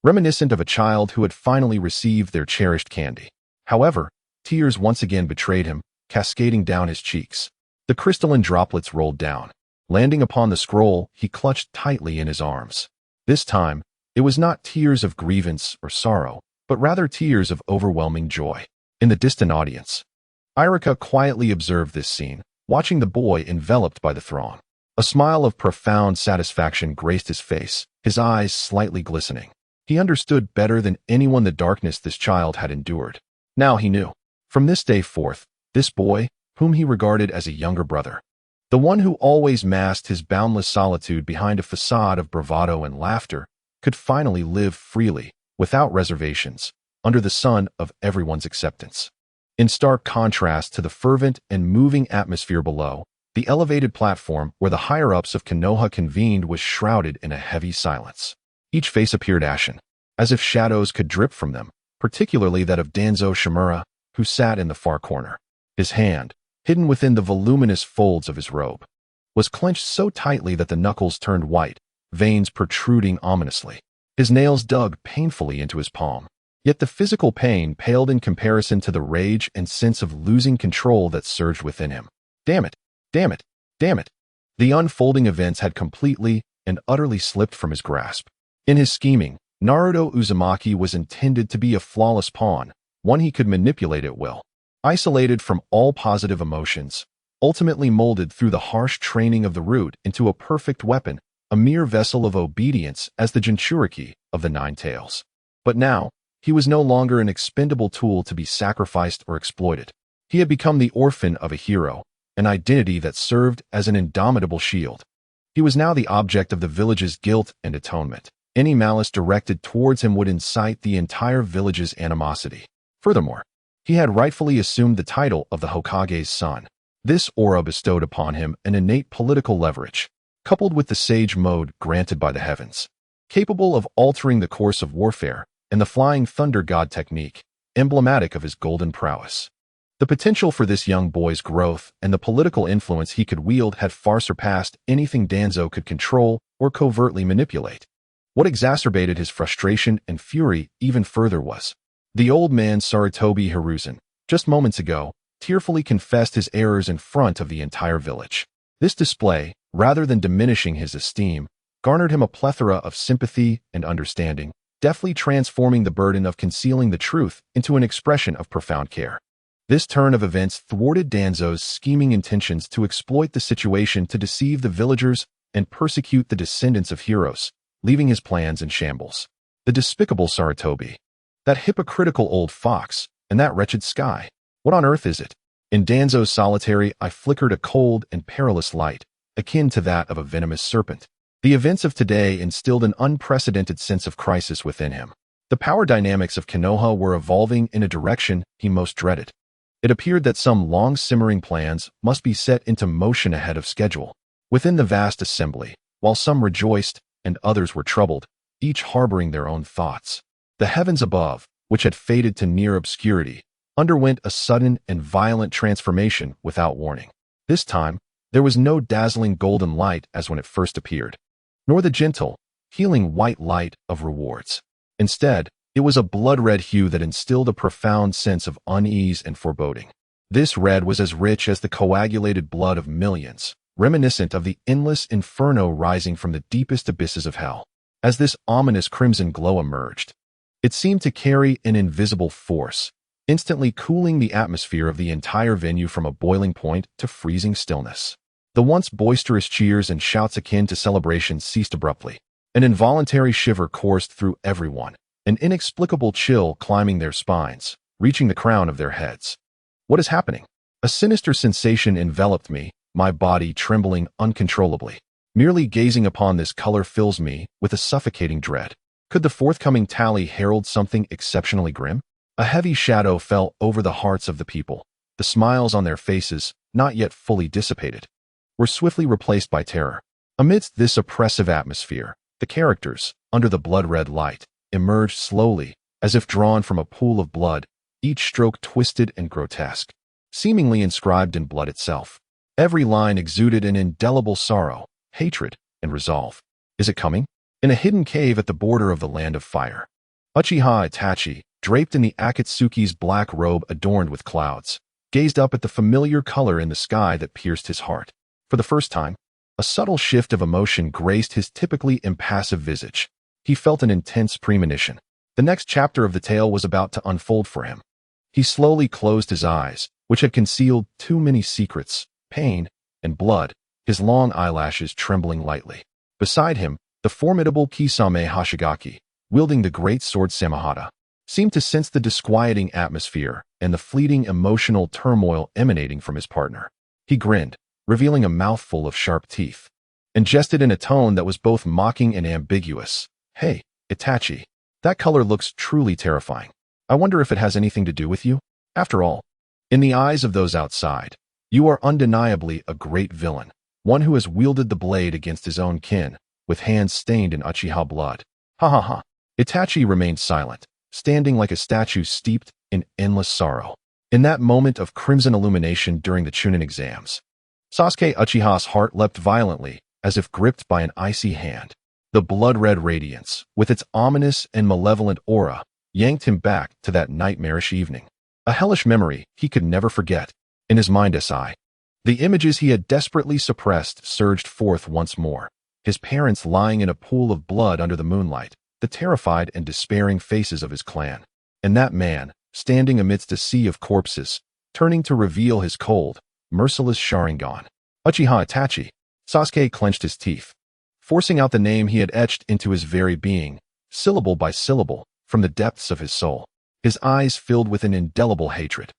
reminiscent of a child who had finally received their cherished candy. However, tears once again betrayed him, cascading down his cheeks. The crystalline droplets rolled down. Landing upon the scroll, he clutched tightly in his arms. This time, it was not tears of grievance or sorrow, but rather tears of overwhelming joy. In the distant audience, Irika quietly observed this scene, watching the boy enveloped by the throng. A smile of profound satisfaction graced his face, his eyes slightly glistening. He understood better than anyone the darkness this child had endured. Now he knew. From this day forth, this boy, whom he regarded as a younger brother, the one who always masked his boundless solitude behind a facade of bravado and laughter, could finally live freely, without reservations, under the sun of everyone's acceptance. In stark contrast to the fervent and moving atmosphere below, the elevated platform where the higher-ups of Konoha convened was shrouded in a heavy silence. Each face appeared ashen, as if shadows could drip from them, particularly that of Danzo Shimura, who sat in the far corner. His hand, hidden within the voluminous folds of his robe, was clenched so tightly that the knuckles turned white, veins protruding ominously. His nails dug painfully into his palm. Yet the physical pain paled in comparison to the rage and sense of losing control that surged within him. Damn it! Damn it! Damn it! The unfolding events had completely and utterly slipped from his grasp. In his scheming, Naruto Uzumaki was intended to be a flawless pawn, one he could manipulate at will. Isolated from all positive emotions, ultimately molded through the harsh training of the root into a perfect weapon, a mere vessel of obedience as the Jinchuriki of the Nine Tails. But now, he was no longer an expendable tool to be sacrificed or exploited. He had become the orphan of a hero, an identity that served as an indomitable shield. He was now the object of the village's guilt and atonement. Any malice directed towards him would incite the entire village's animosity. Furthermore, he had rightfully assumed the title of the Hokage's son. This aura bestowed upon him an innate political leverage, coupled with the sage mode granted by the heavens, capable of altering the course of warfare, and the flying thunder god technique, emblematic of his golden prowess. The potential for this young boy's growth and the political influence he could wield had far surpassed anything Danzo could control or covertly manipulate. What exacerbated his frustration and fury even further was the old man Sarutobi Hiruzen, just moments ago, tearfully confessed his errors in front of the entire village. This display, rather than diminishing his esteem, garnered him a plethora of sympathy and understanding, deftly transforming the burden of concealing the truth into an expression of profound care. This turn of events thwarted Danzo's scheming intentions to exploit the situation to deceive the villagers and persecute the descendants of heroes, leaving his plans in shambles. The despicable Sarutobi, that hypocritical old fox, and that wretched sky. What on earth is it? In Danzo's solitary eye flickered a cold and perilous light, akin to that of a venomous serpent. The events of today instilled an unprecedented sense of crisis within him. The power dynamics of Konoha were evolving in a direction he most dreaded. It appeared that some long-simmering plans must be set into motion ahead of schedule. Within the vast assembly, while some rejoiced and others were troubled, each harboring their own thoughts, the heavens above, which had faded to near obscurity, underwent a sudden and violent transformation without warning. This time, there was no dazzling golden light as when it first appeared, nor the gentle, healing white light of rewards. Instead, it was a blood-red hue that instilled a profound sense of unease and foreboding. This red was as rich as the coagulated blood of millions, reminiscent of the endless inferno rising from the deepest abysses of hell. As this ominous crimson glow emerged, it seemed to carry an invisible force, instantly cooling the atmosphere of the entire venue from a boiling point to freezing stillness. The once boisterous cheers and shouts akin to celebration ceased abruptly. An involuntary shiver coursed through everyone, an inexplicable chill climbing their spines, reaching the crown of their heads. What is happening? A sinister sensation enveloped me, my body trembling uncontrollably. Merely gazing upon this color fills me with a suffocating dread. Could the forthcoming tally herald something exceptionally grim? A heavy shadow fell over the hearts of the people. The smiles on their faces, not yet fully dissipated, were swiftly replaced by terror. Amidst this oppressive atmosphere, the characters, under the blood-red light, emerged slowly, as if drawn from a pool of blood, each stroke twisted and grotesque, seemingly inscribed in blood itself. Every line exuded an indelible sorrow, hatred, and resolve. Is it coming? In a hidden cave at the border of the land of fire, Uchiha Itachi, draped in the Akatsuki's black robe adorned with clouds, gazed up at the familiar color in the sky that pierced his heart. For the first time, a subtle shift of emotion graced his typically impassive visage. He felt an intense premonition. The next chapter of the tale was about to unfold for him. He slowly closed his eyes, which had concealed too many secrets, pain, and blood, his long eyelashes trembling lightly. Beside him, the formidable Kisame Hoshigaki, wielding the great sword Samahata, seemed to sense the disquieting atmosphere and the fleeting emotional turmoil emanating from his partner. He grinned, revealing a mouthful of sharp teeth, and jested in a tone that was both mocking and ambiguous. "Hey, Itachi, that color looks truly terrifying. I wonder if it has anything to do with you? After all, in the eyes of those outside, you are undeniably a great villain, one who has wielded the blade against his own kin, with hands stained in Uchiha blood." Ha ha ha. Itachi remained silent, standing like a statue steeped in endless sorrow. In that moment of crimson illumination during the Chuunin Exams, Sasuke Uchiha's heart leapt violently, as if gripped by an icy hand. The blood-red radiance, with its ominous and malevolent aura, yanked him back to that nightmarish evening. A hellish memory he could never forget. In his mind, the images he had desperately suppressed surged forth once more. His parents lying in a pool of blood under the moonlight, the terrified and despairing faces of his clan, and that man, standing amidst a sea of corpses, turning to reveal his cold, merciless Sharingan. Uchiha Itachi. Sasuke clenched his teeth, forcing out the name he had etched into his very being, syllable by syllable, from the depths of his soul. His eyes filled with an indelible hatred,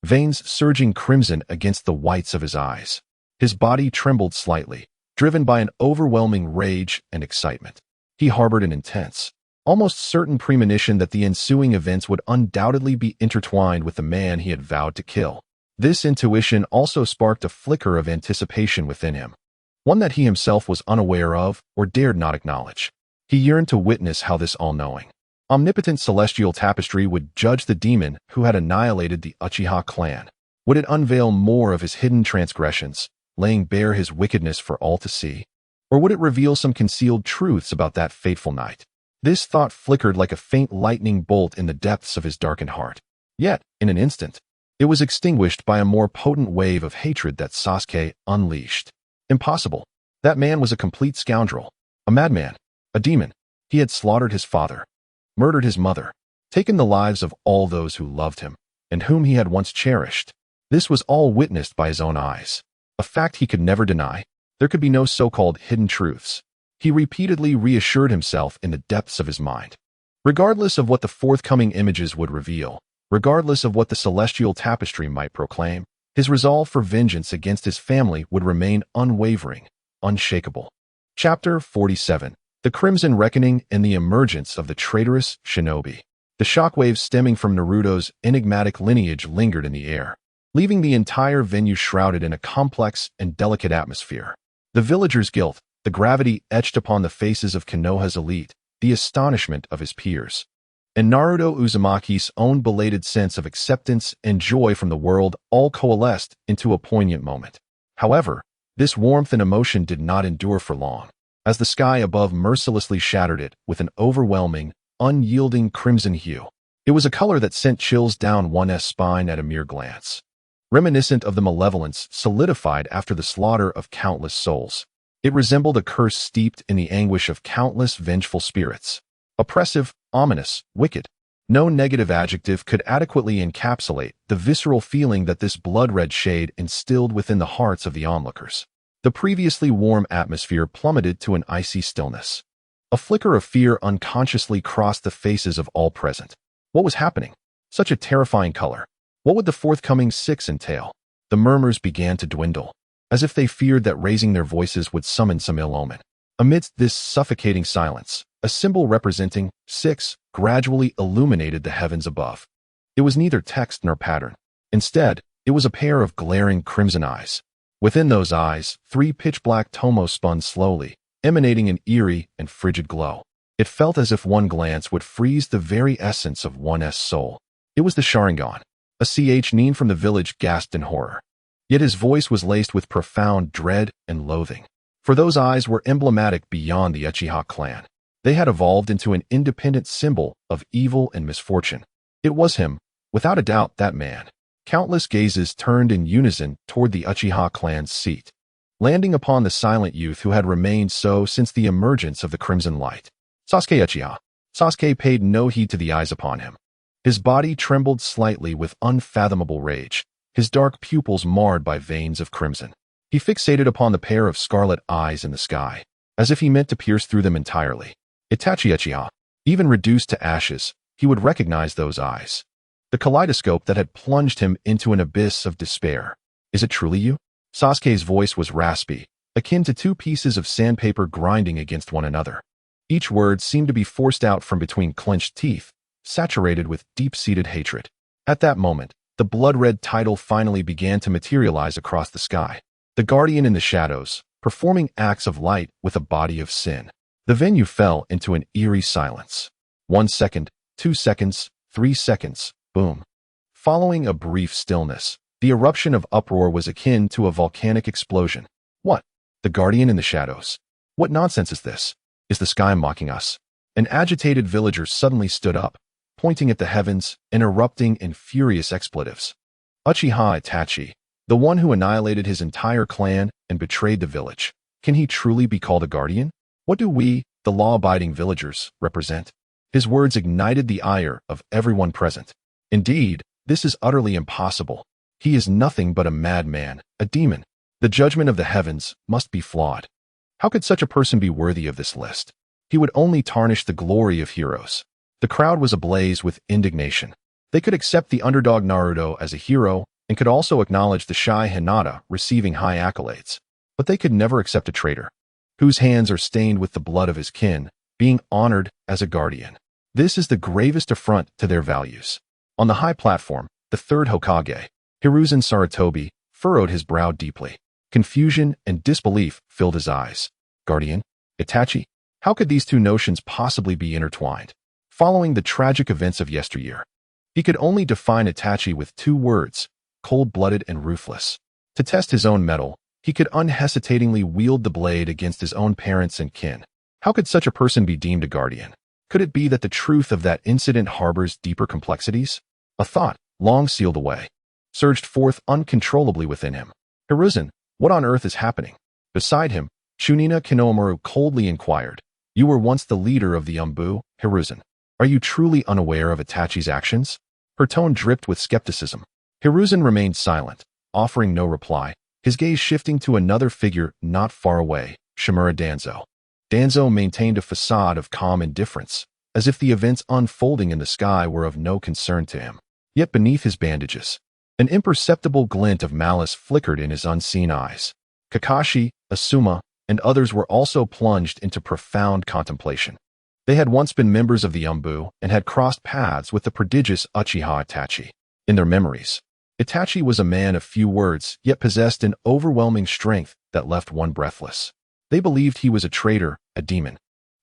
veins surging crimson against the whites of his eyes. His body trembled slightly, driven by an overwhelming rage and excitement. He harbored an intense, almost certain premonition that the ensuing events would undoubtedly be intertwined with the man he had vowed to kill. This intuition also sparked a flicker of anticipation within him, one that he himself was unaware of or dared not acknowledge. He yearned to witness how this all-knowing, omnipotent celestial tapestry would judge the demon who had annihilated the Uchiha clan. Would it unveil more of his hidden transgressions, laying bare his wickedness for all to see? Or would it reveal some concealed truths about that fateful night? This thought flickered like a faint lightning bolt in the depths of his darkened heart. Yet, in an instant, it was extinguished by a more potent wave of hatred that Sasuke unleashed. Impossible. That man was a complete scoundrel, a madman, a demon. He had slaughtered his father, murdered his mother, taken the lives of all those who loved him, and whom he had once cherished. This was all witnessed by his own eyes, a fact he could never deny. There could be no so-called hidden truths. He repeatedly reassured himself in the depths of his mind. Regardless of what the forthcoming images would reveal, regardless of what the celestial tapestry might proclaim, his resolve for vengeance against his family would remain unwavering, unshakable. Chapter 47. The Crimson Reckoning and the Emergence of the Traitorous Shinobi. The shockwaves stemming from Naruto's enigmatic lineage lingered in the air, leaving the entire venue shrouded in a complex and delicate atmosphere. The villagers' guilt, the gravity etched upon the faces of Konoha's elite, the astonishment of his peers, and Naruto Uzumaki's own belated sense of acceptance and joy from the world all coalesced into a poignant moment. However, this warmth and emotion did not endure for long, as the sky above mercilessly shattered it with an overwhelming, unyielding crimson hue. It was a color that sent chills down one's spine at a mere glance, reminiscent of the malevolence solidified after the slaughter of countless souls. It resembled a curse steeped in the anguish of countless vengeful spirits. Oppressive, ominous, wicked. No negative adjective could adequately encapsulate the visceral feeling that this blood-red shade instilled within the hearts of the onlookers. The previously warm atmosphere plummeted to an icy stillness. A flicker of fear unconsciously crossed the faces of all present. What was happening? Such a terrifying color. What would the forthcoming six entail? The murmurs began to dwindle, as if they feared that raising their voices would summon some ill omen. Amidst this suffocating silence, a symbol representing 6 gradually illuminated the heavens above. It was neither text nor pattern. Instead, it was a pair of glaring crimson eyes. Within those eyes, 3 pitch-black tomos spun slowly, emanating an eerie and frigid glow. It felt as if one glance would freeze the very essence of one's soul. It was the Sharingan. A Nin from the village gasped in horror. Yet his voice was laced with profound dread and loathing. For those eyes were emblematic beyond the Uchiha clan. They had evolved into an independent symbol of evil and misfortune. It was him, without a doubt, that man. Countless gazes turned in unison toward the Uchiha clan's seat, landing upon the silent youth who had remained so since the emergence of the crimson light. Sasuke Uchiha. Sasuke paid no heed to the eyes upon him. His body trembled slightly with unfathomable rage, his dark pupils marred by veins of crimson. He fixated upon the pair of scarlet eyes in the sky, as if he meant to pierce through them entirely. Itachi Uchiha. Even reduced to ashes, he would recognize those eyes. The kaleidoscope that had plunged him into an abyss of despair. Is it truly you? Sasuke's voice was raspy, akin to two pieces of sandpaper grinding against one another. Each word seemed to be forced out from between clenched teeth, saturated with deep-seated hatred. At that moment, the blood-red title finally began to materialize across the sky. The Guardian in the Shadows, performing acts of light with a body of sin. The venue fell into an eerie silence. 1 second, 2 seconds, 3 seconds, boom. Following a brief stillness, the eruption of uproar was akin to a volcanic explosion. What? The Guardian in the Shadows? What nonsense is this? Is the sky mocking us? An agitated villager suddenly stood up, pointing at the heavens and erupting in furious expletives. Uchiha Itachi, the one who annihilated his entire clan and betrayed the village. Can he truly be called a guardian? What do we, the law-abiding villagers, represent? His words ignited the ire of everyone present. Indeed, this is utterly impossible. He is nothing but a madman, a demon. The judgment of the heavens must be flawed. How could such a person be worthy of this list? He would only tarnish the glory of heroes. The crowd was ablaze with indignation. They could accept the underdog Naruto as a hero and could also acknowledge the shy Hinata receiving high accolades. But they could never accept a traitor, whose hands are stained with the blood of his kin, being honored as a guardian. This is the gravest affront to their values. On the high platform, the third Hokage, Hiruzen Sarutobi, furrowed his brow deeply. Confusion and disbelief filled his eyes. Guardian? Itachi? How could these two notions possibly be intertwined? Following the tragic events of yesteryear, he could only define Itachi with two words, cold-blooded and ruthless. To test his own mettle, he could unhesitatingly wield the blade against his own parents and kin. How could such a person be deemed a guardian? Could it be that the truth of that incident harbors deeper complexities? A thought, long sealed away, surged forth uncontrollably within him. Hiruzen, what on earth is happening? Beside him, Chuunin Exams coldly inquired. You were once the leader of the Umbu, Hiruzen. Are you truly unaware of Itachi's actions? Her tone dripped with skepticism. Hiruzen remained silent, offering no reply, his gaze shifting to another figure not far away, Shimura Danzo. Danzo maintained a facade of calm indifference, as if the events unfolding in the sky were of no concern to him. Yet beneath his bandages, an imperceptible glint of malice flickered in his unseen eyes. Kakashi, Asuma, and others were also plunged into profound contemplation. They had once been members of the Umbu and had crossed paths with the prodigious Uchiha Itachi. In their memories, Itachi was a man of few words, yet possessed an overwhelming strength that left one breathless. They believed he was a traitor, a demon.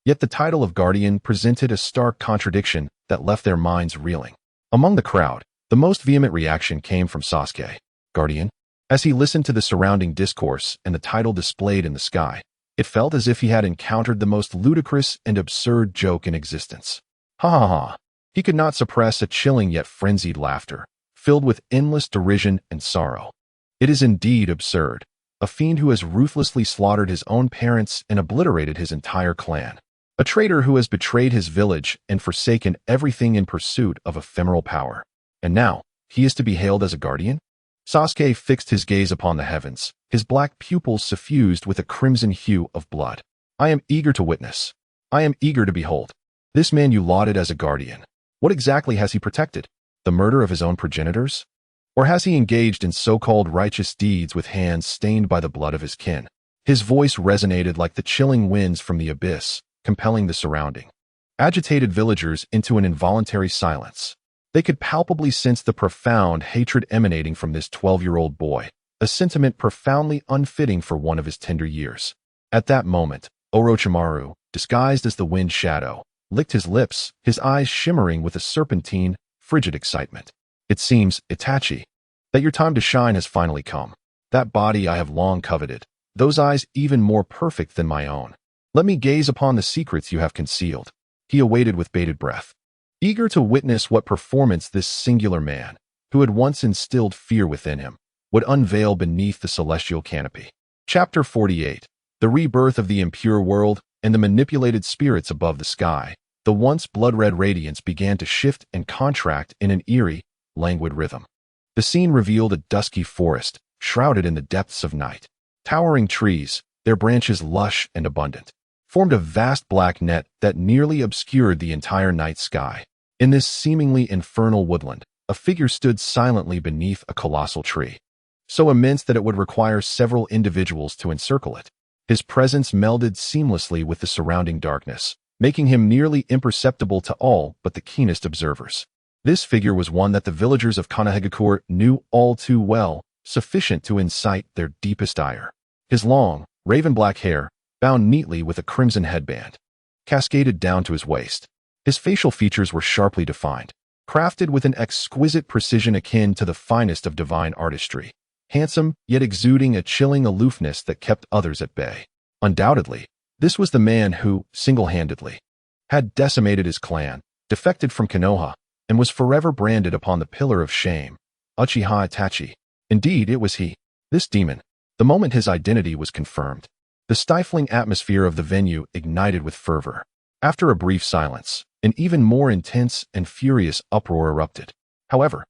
Yet the title of guardian presented a stark contradiction that left their minds reeling. Among the crowd, the most vehement reaction came from Sasuke. Guardian? As he listened to the surrounding discourse and the title displayed in the sky, it felt as if he had encountered the most ludicrous and absurd joke in existence. Ha ha ha. He could not suppress a chilling yet frenzied laughter, filled with endless derision and sorrow. It is indeed absurd. A fiend who has ruthlessly slaughtered his own parents and obliterated his entire clan. A traitor who has betrayed his village and forsaken everything in pursuit of ephemeral power. And now, he is to be hailed as a guardian? Sasuke fixed his gaze upon the heavens, his black pupils suffused with a crimson hue of blood. I am eager to witness. I am eager to behold. This man you lauded as a guardian. What exactly has he protected? The murder of his own progenitors? Or has he engaged in so-called righteous deeds with hands stained by the blood of his kin? His voice resonated like the chilling winds from the abyss, compelling the surrounding agitated villagers into an involuntary silence. They could palpably sense the profound hatred emanating from this 12-year-old boy, a sentiment profoundly unfitting for one of his tender years. At that moment, Orochimaru, disguised as the wind shadow, licked his lips, his eyes shimmering with a serpentine, frigid excitement. It seems, Itachi, that your time to shine has finally come. That body I have long coveted, those eyes even more perfect than my own. Let me gaze upon the secrets you have concealed. He awaited with bated breath, eager to witness what performance this singular man, who had once instilled fear within him, would unveil beneath the celestial canopy. Chapter 48. The rebirth of the impure world and the manipulated spirits above the sky. The once blood-red radiance began to shift and contract in an eerie, languid rhythm. The scene revealed a dusky forest, shrouded in the depths of night. Towering trees, their branches lush and abundant, formed a vast black net that nearly obscured the entire night sky. In this seemingly infernal woodland, a figure stood silently beneath a colossal tree, so immense that it would require several individuals to encircle it. His presence melded seamlessly with the surrounding darkness, making him nearly imperceptible to all but the keenest observers. This figure was one that the villagers of Konoha knew all too well, sufficient to incite their deepest ire. His long, raven-black hair, bound neatly with a crimson headband, cascaded down to his waist. His facial features were sharply defined, crafted with an exquisite precision akin to the finest of divine artistry, handsome yet exuding a chilling aloofness that kept others at bay. Undoubtedly, this was the man who, single-handedly, had decimated his clan, defected from Konoha, and was forever branded upon the pillar of shame, Uchiha Itachi. Indeed, it was he, this demon. The moment his identity was confirmed, the stifling atmosphere of the venue ignited with fervor. After a brief silence, an even more intense and furious uproar erupted. However,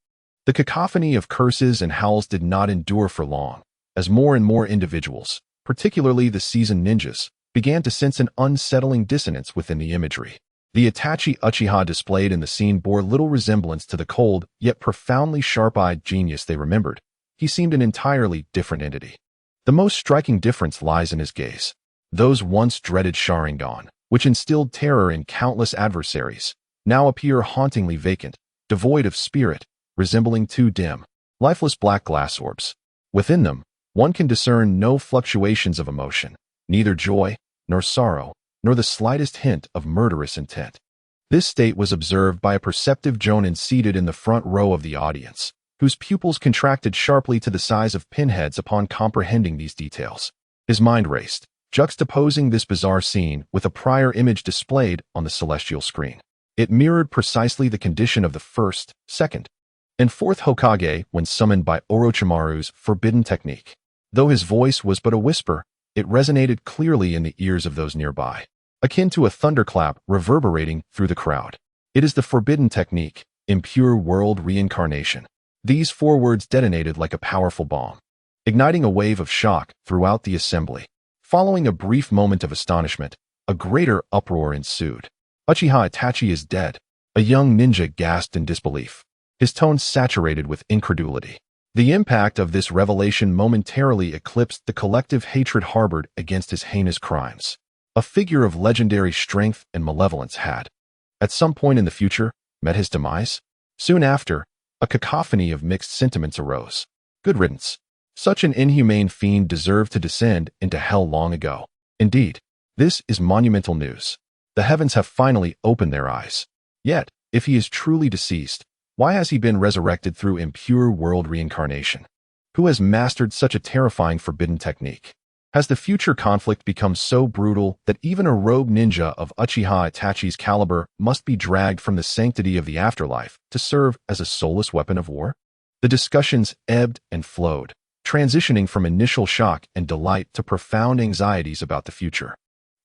the cacophony of curses and howls did not endure for long, as more and more individuals, particularly the seasoned ninjas, began to sense an unsettling dissonance within the imagery. The Itachi Uchiha displayed in the scene bore little resemblance to the cold, yet profoundly sharp-eyed genius they remembered. He seemed an entirely different entity. The most striking difference lies in his gaze. Those once dreaded Sharingan, which instilled terror in countless adversaries, now appear hauntingly vacant, devoid of spirit, resembling two dim, lifeless black glass orbs. Within them, one can discern no fluctuations of emotion, neither joy, nor sorrow, nor the slightest hint of murderous intent. This state was observed by a perceptive jonin seated in the front row of the audience, whose pupils contracted sharply to the size of pinheads upon comprehending these details. His mind raced, juxtaposing this bizarre scene with a prior image displayed on the celestial screen. It mirrored precisely the condition of the first, second, and fourth Hokage when summoned by Orochimaru's forbidden technique. Though his voice was but a whisper, it resonated clearly in the ears of those nearby, akin to a thunderclap reverberating through the crowd. It is the forbidden technique, impure world reincarnation. These four words detonated like a powerful bomb, igniting a wave of shock throughout the assembly. Following a brief moment of astonishment, a greater uproar ensued. Uchiha Itachi is dead, a young ninja gasped in disbelief, his tone saturated with incredulity. The impact of this revelation momentarily eclipsed the collective hatred harbored against his heinous crimes. A figure of legendary strength and malevolence had, at some point in the future, met his demise. Soon after, a cacophony of mixed sentiments arose. Good riddance. Such an inhumane fiend deserved to descend into hell long ago. Indeed, this is monumental news. The heavens have finally opened their eyes. Yet, if he is truly deceased, why has he been resurrected through impure world reincarnation? Who has mastered such a terrifying forbidden technique? Has the future conflict become so brutal that even a rogue ninja of Uchiha Itachi's caliber must be dragged from the sanctity of the afterlife to serve as a soulless weapon of war? The discussions ebbed and flowed, transitioning from initial shock and delight to profound anxieties about the future.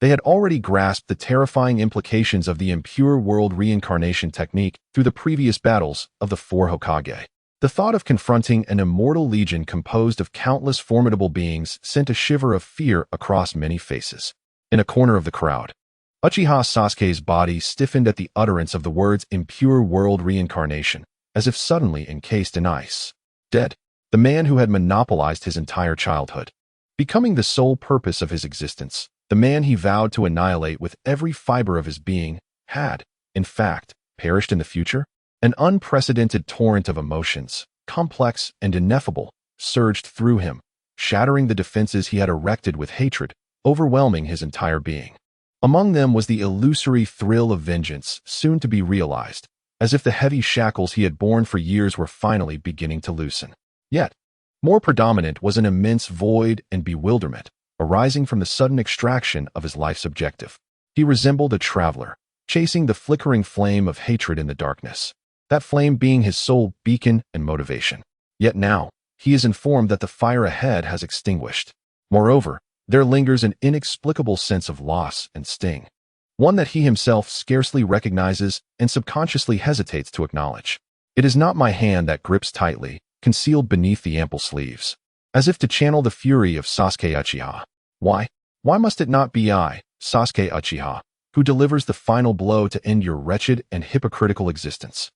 They had already grasped the terrifying implications of the impure world reincarnation technique through the previous battles of the four Hokage. The thought of confronting an immortal legion composed of countless formidable beings sent a shiver of fear across many faces. In a corner of the crowd, Uchiha Sasuke's body stiffened at the utterance of the words impure world reincarnation, as if suddenly encased in ice. Dead, the man who had monopolized his entire childhood, becoming the sole purpose of his existence, the man he vowed to annihilate with every fiber of his being, had, in fact, perished in the future? An unprecedented torrent of emotions, complex and ineffable, surged through him, shattering the defenses he had erected with hatred, overwhelming his entire being. Among them was the illusory thrill of vengeance, soon to be realized, as if the heavy shackles he had borne for years were finally beginning to loosen. Yet, more predominant was an immense void and bewilderment, arising from the sudden extraction of his life's objective. He resembled a traveler, chasing the flickering flame of hatred in the darkness, that flame being his sole beacon and motivation. Yet now, he is informed that the fire ahead has extinguished. Moreover, there lingers an inexplicable sense of loss and sting, one that he himself scarcely recognizes and subconsciously hesitates to acknowledge. It is not my hand that grips tightly, concealed beneath the ample sleeves, as if to channel the fury of Sasuke Uchiha. Why must it not be I, Sasuke Uchiha, who delivers the final blow to end your wretched and hypocritical existence.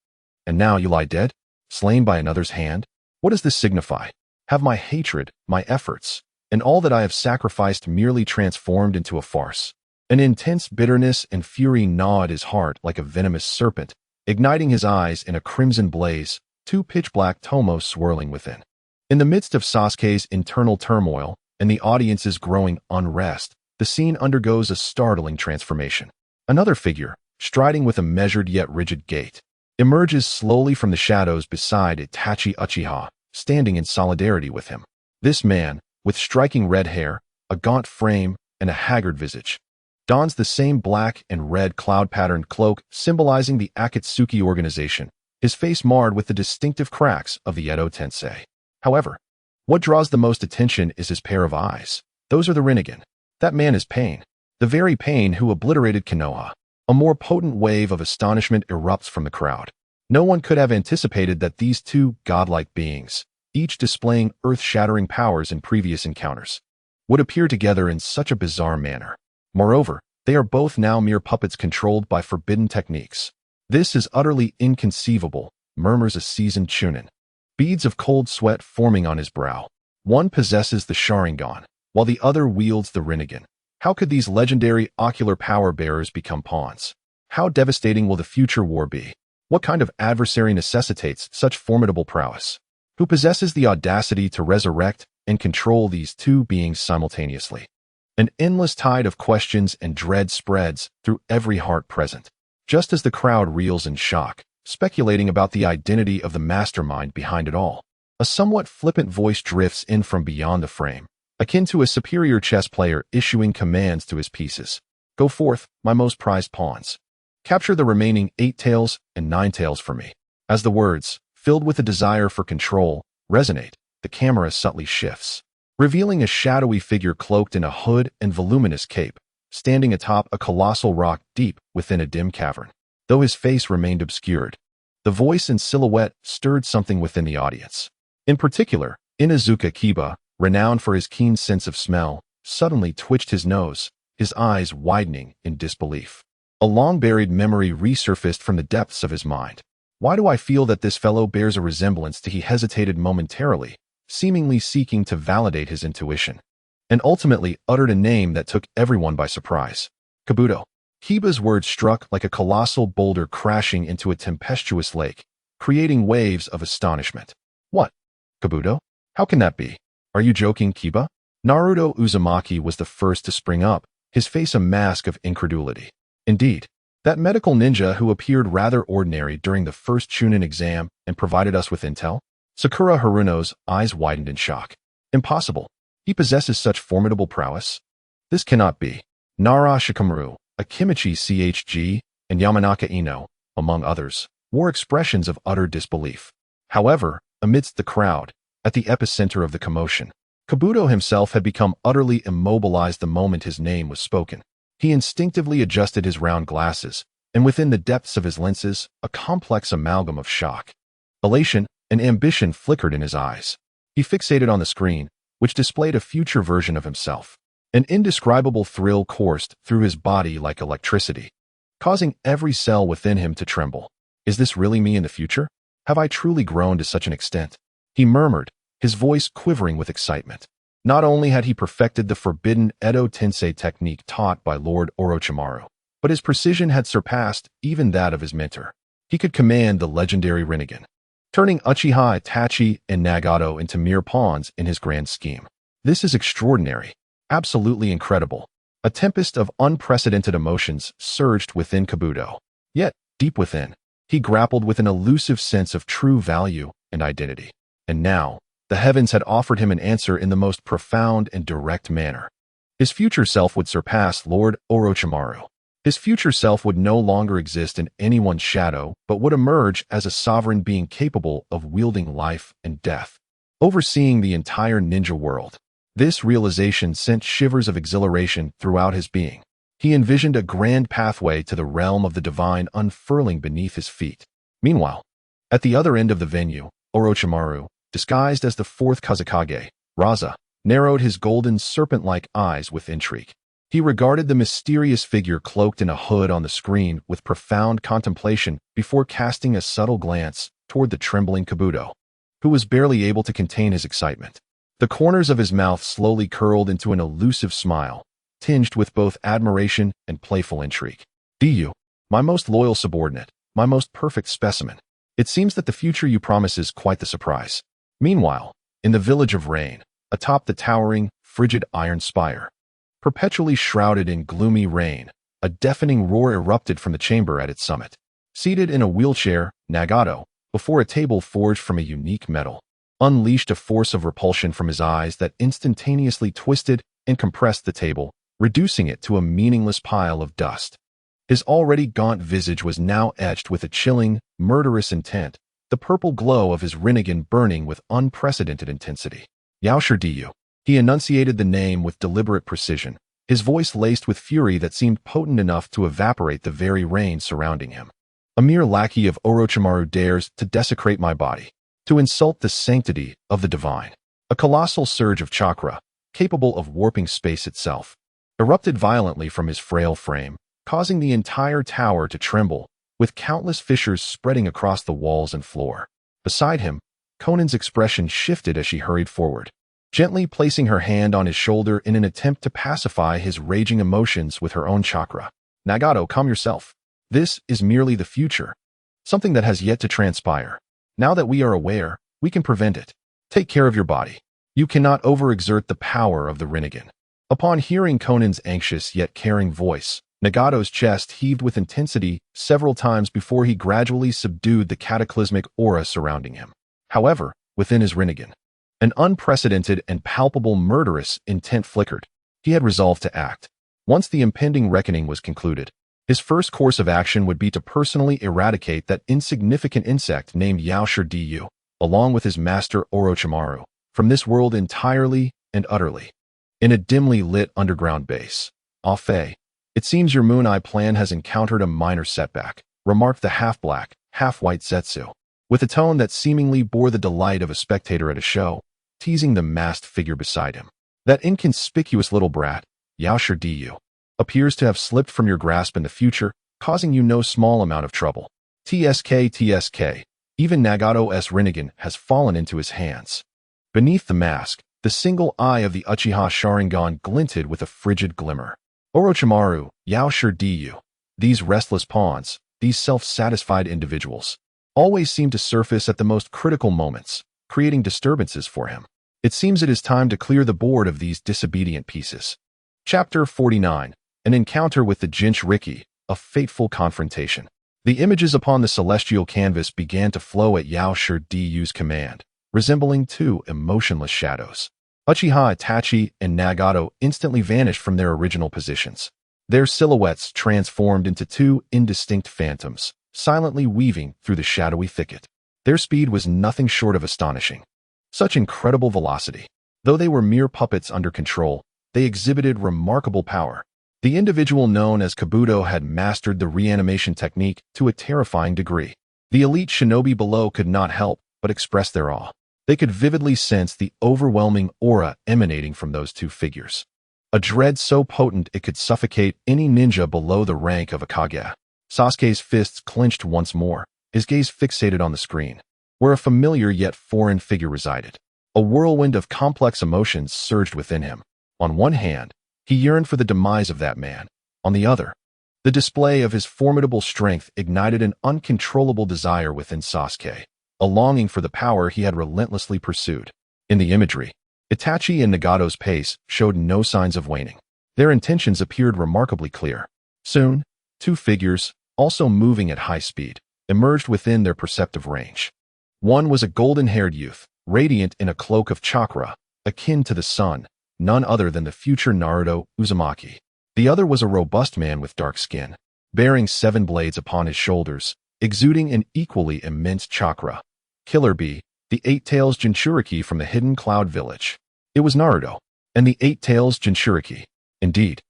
And now you lie dead, slain by another's hand? What does this signify? Have my hatred, my efforts, and all that I have sacrificed merely transformed into a farce? An intense bitterness and fury gnawed his heart like a venomous serpent, igniting his eyes in a crimson blaze, two pitch-black tomos swirling within. In the midst of Sasuke's internal turmoil and the audience's growing unrest, the scene undergoes a startling transformation. Another figure, striding with a measured yet rigid gait, emerges slowly from the shadows beside Itachi Uchiha, standing in solidarity with him. This man, with striking red hair, a gaunt frame, and a haggard visage, dons the same black and red cloud-patterned cloak symbolizing the Akatsuki organization, his face marred with the distinctive cracks of the Edo Tensei. However, what draws the most attention is his pair of eyes. Those are the Rinnegan. That man is Pain, the very Pain who obliterated Konoha. A more potent wave of astonishment erupts from the crowd. No one could have anticipated that these two godlike beings, each displaying earth-shattering powers in previous encounters, would appear together in such a bizarre manner. Moreover, they are both now mere puppets controlled by forbidden techniques. This is utterly inconceivable, murmurs a seasoned Chuunin, beads of cold sweat forming on his brow. One possesses the Sharingan, while the other wields the Rinnegan. How could these legendary ocular power bearers become pawns? How devastating will the future war be? What kind of adversary necessitates such formidable prowess? Who possesses the audacity to resurrect and control these two beings simultaneously? An endless tide of questions and dread spreads through every heart present, just as the crowd reels in shock, speculating about the identity of the mastermind behind it all. A somewhat flippant voice drifts in from beyond the frame, akin to a superior chess player issuing commands to his pieces. Go forth, my most prized pawns. Capture the remaining 8 tails and 9 tails for me. As the words, filled with a desire for control, resonate, the camera subtly shifts, revealing a shadowy figure cloaked in a hood and voluminous cape, standing atop a colossal rock deep within a dim cavern. Though his face remained obscured, the voice and silhouette stirred something within the audience. In particular, Inuzuka Kiba, renowned for his keen sense of smell, suddenly twitched his nose, his eyes widening in disbelief. A long-buried memory resurfaced from the depths of his mind. Why do I feel that this fellow bears a resemblance to? He hesitated momentarily, seemingly seeking to validate his intuition, and ultimately uttered a name that took everyone by surprise. Kabuto. Kiba's words struck like a colossal boulder crashing into a tempestuous lake, creating waves of astonishment. What? Kabuto? How can that be? Are you joking, Kiba? Naruto Uzumaki was the first to spring up, his face a mask of incredulity. Indeed, that medical ninja who appeared rather ordinary during the first Chuunin exam and provided us with intel? Sakura Haruno's eyes widened in shock. Impossible. He possesses such formidable prowess? This cannot be. Nara Shikamaru, Akimichi CHG, and Yamanaka Ino, among others, wore expressions of utter disbelief. However, amidst the crowd, at the epicenter of the commotion, Kabuto himself had become utterly immobilized the moment his name was spoken. He instinctively adjusted his round glasses, and within the depths of his lenses, a complex amalgam of shock, elation, and ambition flickered in his eyes. He fixated on the screen, which displayed a future version of himself. An indescribable thrill coursed through his body like electricity, causing every cell within him to tremble. Is this really me in the future? Have I truly grown to such an extent? He murmured, his voice quivering with excitement. Not only had he perfected the forbidden Edo Tensei technique taught by Lord Orochimaru, but his precision had surpassed even that of his mentor. He could command the legendary Rinnegan, turning Uchiha Itachi and Nagato into mere pawns in his grand scheme. This is extraordinary, absolutely incredible. A tempest of unprecedented emotions surged within Kabuto. Yet, deep within, he grappled with an elusive sense of true value and identity. And now, the heavens had offered him an answer in the most profound and direct manner. His future self would surpass Lord Orochimaru. His future self would no longer exist in anyone's shadow, but would emerge as a sovereign being capable of wielding life and death, overseeing the entire ninja world. This realization sent shivers of exhilaration throughout his being. He envisioned a grand pathway to the realm of the divine unfurling beneath his feet. Meanwhile, at the other end of the venue, Orochimaru, disguised as the fourth Hokage, Raza, narrowed his golden serpent-like eyes with intrigue. He regarded the mysterious figure cloaked in a hood on the screen with profound contemplation before casting a subtle glance toward the trembling Kabuto, who was barely able to contain his excitement. The corners of his mouth slowly curled into an elusive smile, tinged with both admiration and playful intrigue. "Du, my most loyal subordinate, my most perfect specimen. It seems that the future you promise is quite the surprise." Meanwhile, in the village of Rain, atop the towering, frigid iron spire, perpetually shrouded in gloomy rain, a deafening roar erupted from the chamber at its summit. Seated in a wheelchair, Nagato, before a table forged from a unique metal, unleashed a force of repulsion from his eyes that instantaneously twisted and compressed the table, reducing it to a meaningless pile of dust. His already gaunt visage was now etched with a chilling, murderous intent, the purple glow of his Rinnegan burning with unprecedented intensity. "Yaoshirdiyu." He enunciated the name with deliberate precision, his voice laced with fury that seemed potent enough to evaporate the very rain surrounding him. "A mere lackey of Orochimaru dares to desecrate my body, to insult the sanctity of the divine." A colossal surge of chakra, capable of warping space itself, erupted violently from his frail frame, causing the entire tower to tremble, with countless fissures spreading across the walls and floor. Beside him, Conan's expression shifted as she hurried forward, gently placing her hand on his shoulder in an attempt to pacify his raging emotions with her own chakra. "Nagato, calm yourself. This is merely the future, something that has yet to transpire. Now that we are aware, we can prevent it. Take care of your body. You cannot overexert the power of the Rinnegan." Upon hearing Conan's anxious yet caring voice, Nagato's chest heaved with intensity several times before he gradually subdued the cataclysmic aura surrounding him. However, within his Rinnegan, an unprecedented and palpable murderous intent flickered. He had resolved to act. Once the impending reckoning was concluded, his first course of action would be to personally eradicate that insignificant insect named Yaoshirdiyu, along with his master Orochimaru, from this world entirely and utterly. In a dimly lit underground base, "Afe, it seems your Moon Eye plan has encountered a minor setback," remarked the half-black, half-white Zetsu, with a tone that seemingly bore the delight of a spectator at a show, teasing the masked figure beside him. "That inconspicuous little brat, Yaoshirdiyu, appears to have slipped from your grasp in the future, causing you no small amount of trouble. TSK, even Nagato's Rinnegan has fallen into his hands." Beneath the mask, the single eye of the Uchiha Sharingan glinted with a frigid glimmer. Orochimaru, Yaoshirdiyu, these restless pawns, these self-satisfied individuals, always seem to surface at the most critical moments, creating disturbances for him. It seems it is time to clear the board of these disobedient pieces. Chapter 49. An encounter with the Jinchuriki, a fateful confrontation. The images upon the celestial canvas began to flow at Yaoshirdiyu's command, resembling two emotionless shadows. Uchiha Itachi and Nagato instantly vanished from their original positions. Their silhouettes transformed into two indistinct phantoms, silently weaving through the shadowy thicket. Their speed was nothing short of astonishing. Such incredible velocity. Though they were mere puppets under control, they exhibited remarkable power. The individual known as Kabuto had mastered the reanimation technique to a terrifying degree. The elite shinobi below could not help but express their awe. They could vividly sense the overwhelming aura emanating from those two figures. A dread so potent it could suffocate any ninja below the rank of a Kage. Sasuke's fists clenched once more, his gaze fixated on the screen, where a familiar yet foreign figure resided. A whirlwind of complex emotions surged within him. On one hand, he yearned for the demise of that man. On the other, the display of his formidable strength ignited an uncontrollable desire within Sasuke, a longing for the power he had relentlessly pursued. In the imagery, Itachi and Nagato's pace showed no signs of waning. Their intentions appeared remarkably clear. Soon, two figures, also moving at high speed, emerged within their perceptive range. One was a golden-haired youth, radiant in a cloak of chakra, akin to the sun, none other than the future Naruto Uzumaki. The other was a robust man with dark skin, bearing 7 blades upon his shoulders, exuding an equally immense chakra. Killer Bee, the Eight Tails Jinchuriki from the hidden cloud village. It was Naruto, and the Eight Tails Jinchuriki. Indeed,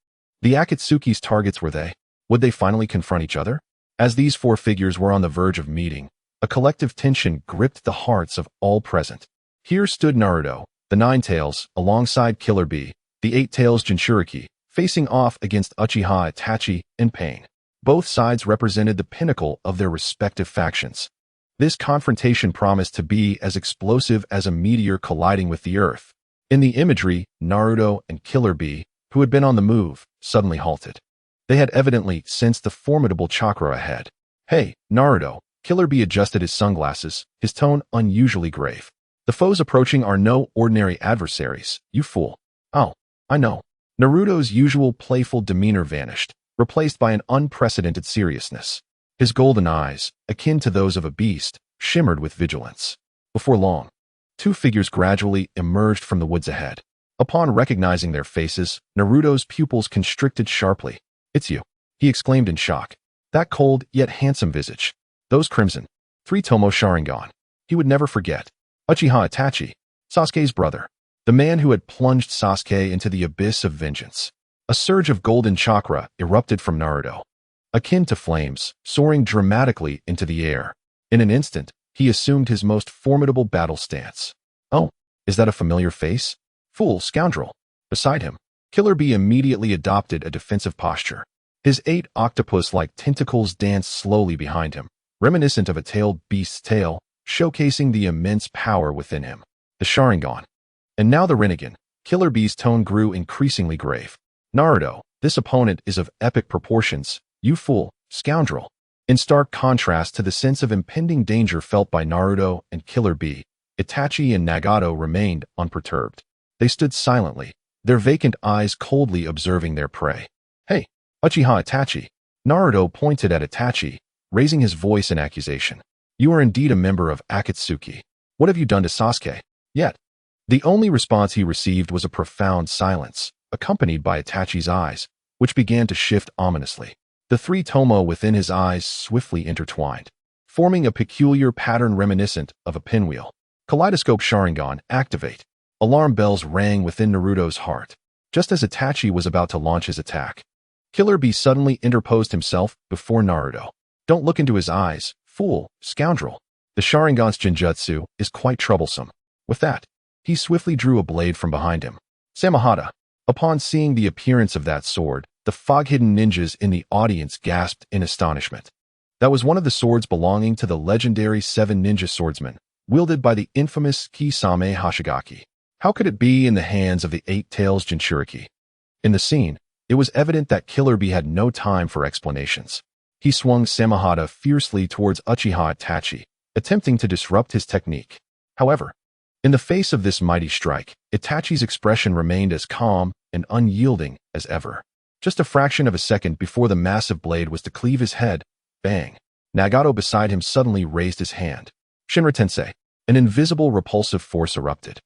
the Akatsuki's targets were they. Would they finally confront each other? As these 4 figures were on the verge of meeting, a collective tension gripped the hearts of all present. Here stood Naruto, the Nine Tails, alongside Killer Bee, the Eight Tails Jinchuriki, facing off against Uchiha Itachi and Pain. Both sides represented the pinnacle of their respective factions. This confrontation promised to be as explosive as a meteor colliding with the earth. In the imagery, Naruto and Killer Bee, who had been on the move, suddenly halted. They had evidently sensed the formidable chakra ahead. "Hey, Naruto," Killer Bee adjusted his sunglasses, his tone unusually grave. "The foes approaching are no ordinary adversaries, you fool." "Oh, I know." Naruto's usual playful demeanor vanished, replaced by an unprecedented seriousness. His golden eyes, akin to those of a beast, shimmered with vigilance. Before long, two figures gradually emerged from the woods ahead. Upon recognizing their faces, Naruto's pupils constricted sharply. "It's you," he exclaimed in shock. That cold yet handsome visage. Those crimson, three-tomo Sharingan. He would never forget. Uchiha Itachi, Sasuke's brother. The man who had plunged Sasuke into the abyss of vengeance. A surge of golden chakra erupted from Naruto, akin to flames, soaring dramatically into the air. In an instant, he assumed his most formidable battle stance. "Oh, is that a familiar face?" "Fool, scoundrel." Beside him, Killer Bee immediately adopted a defensive posture. His 8 octopus-like tentacles danced slowly behind him, reminiscent of a tailed beast's tail, showcasing the immense power within him. The Sharingan. And now the Rinnegan. Killer Bee's tone grew increasingly grave. "Naruto, this opponent is of epic proportions, you fool, scoundrel." In stark contrast to the sense of impending danger felt by Naruto and Killer Bee, Itachi and Nagato remained unperturbed. They stood silently, their vacant eyes coldly observing their prey. "Hey, Uchiha Itachi." Naruto pointed at Itachi, raising his voice in accusation. "You are indeed a member of Akatsuki. What have you done to Sasuke?" Yet, the only response he received was a profound silence, accompanied by Itachi's eyes, which began to shift ominously. The three tomo within his eyes swiftly intertwined, forming a peculiar pattern reminiscent of a pinwheel. Kaleidoscope Sharingan, activate. Alarm bells rang within Naruto's heart. Just as Itachi was about to launch his attack, Killer Bee suddenly interposed himself before Naruto. "Don't look into his eyes, fool, scoundrel. The Sharingan's Genjutsu is quite troublesome." With that, he swiftly drew a blade from behind him. Samahata. Upon seeing the appearance of that sword, the fog-hidden ninjas in the audience gasped in astonishment. That was one of the swords belonging to the legendary 7 ninja swordsmen, wielded by the infamous Kisame Hoshigaki. How could it be in the hands of the 8 Tails Jinchuriki? In the scene, it was evident that Killer Bee had no time for explanations. He swung Samahata fiercely towards Uchiha Itachi, attempting to disrupt his technique. However, in the face of this mighty strike, Itachi's expression remained as calm and unyielding as ever. Just a fraction of a second before the massive blade was to cleave his head, bang! Nagato beside him suddenly raised his hand. Shinra Tensei, an invisible repulsive force erupted,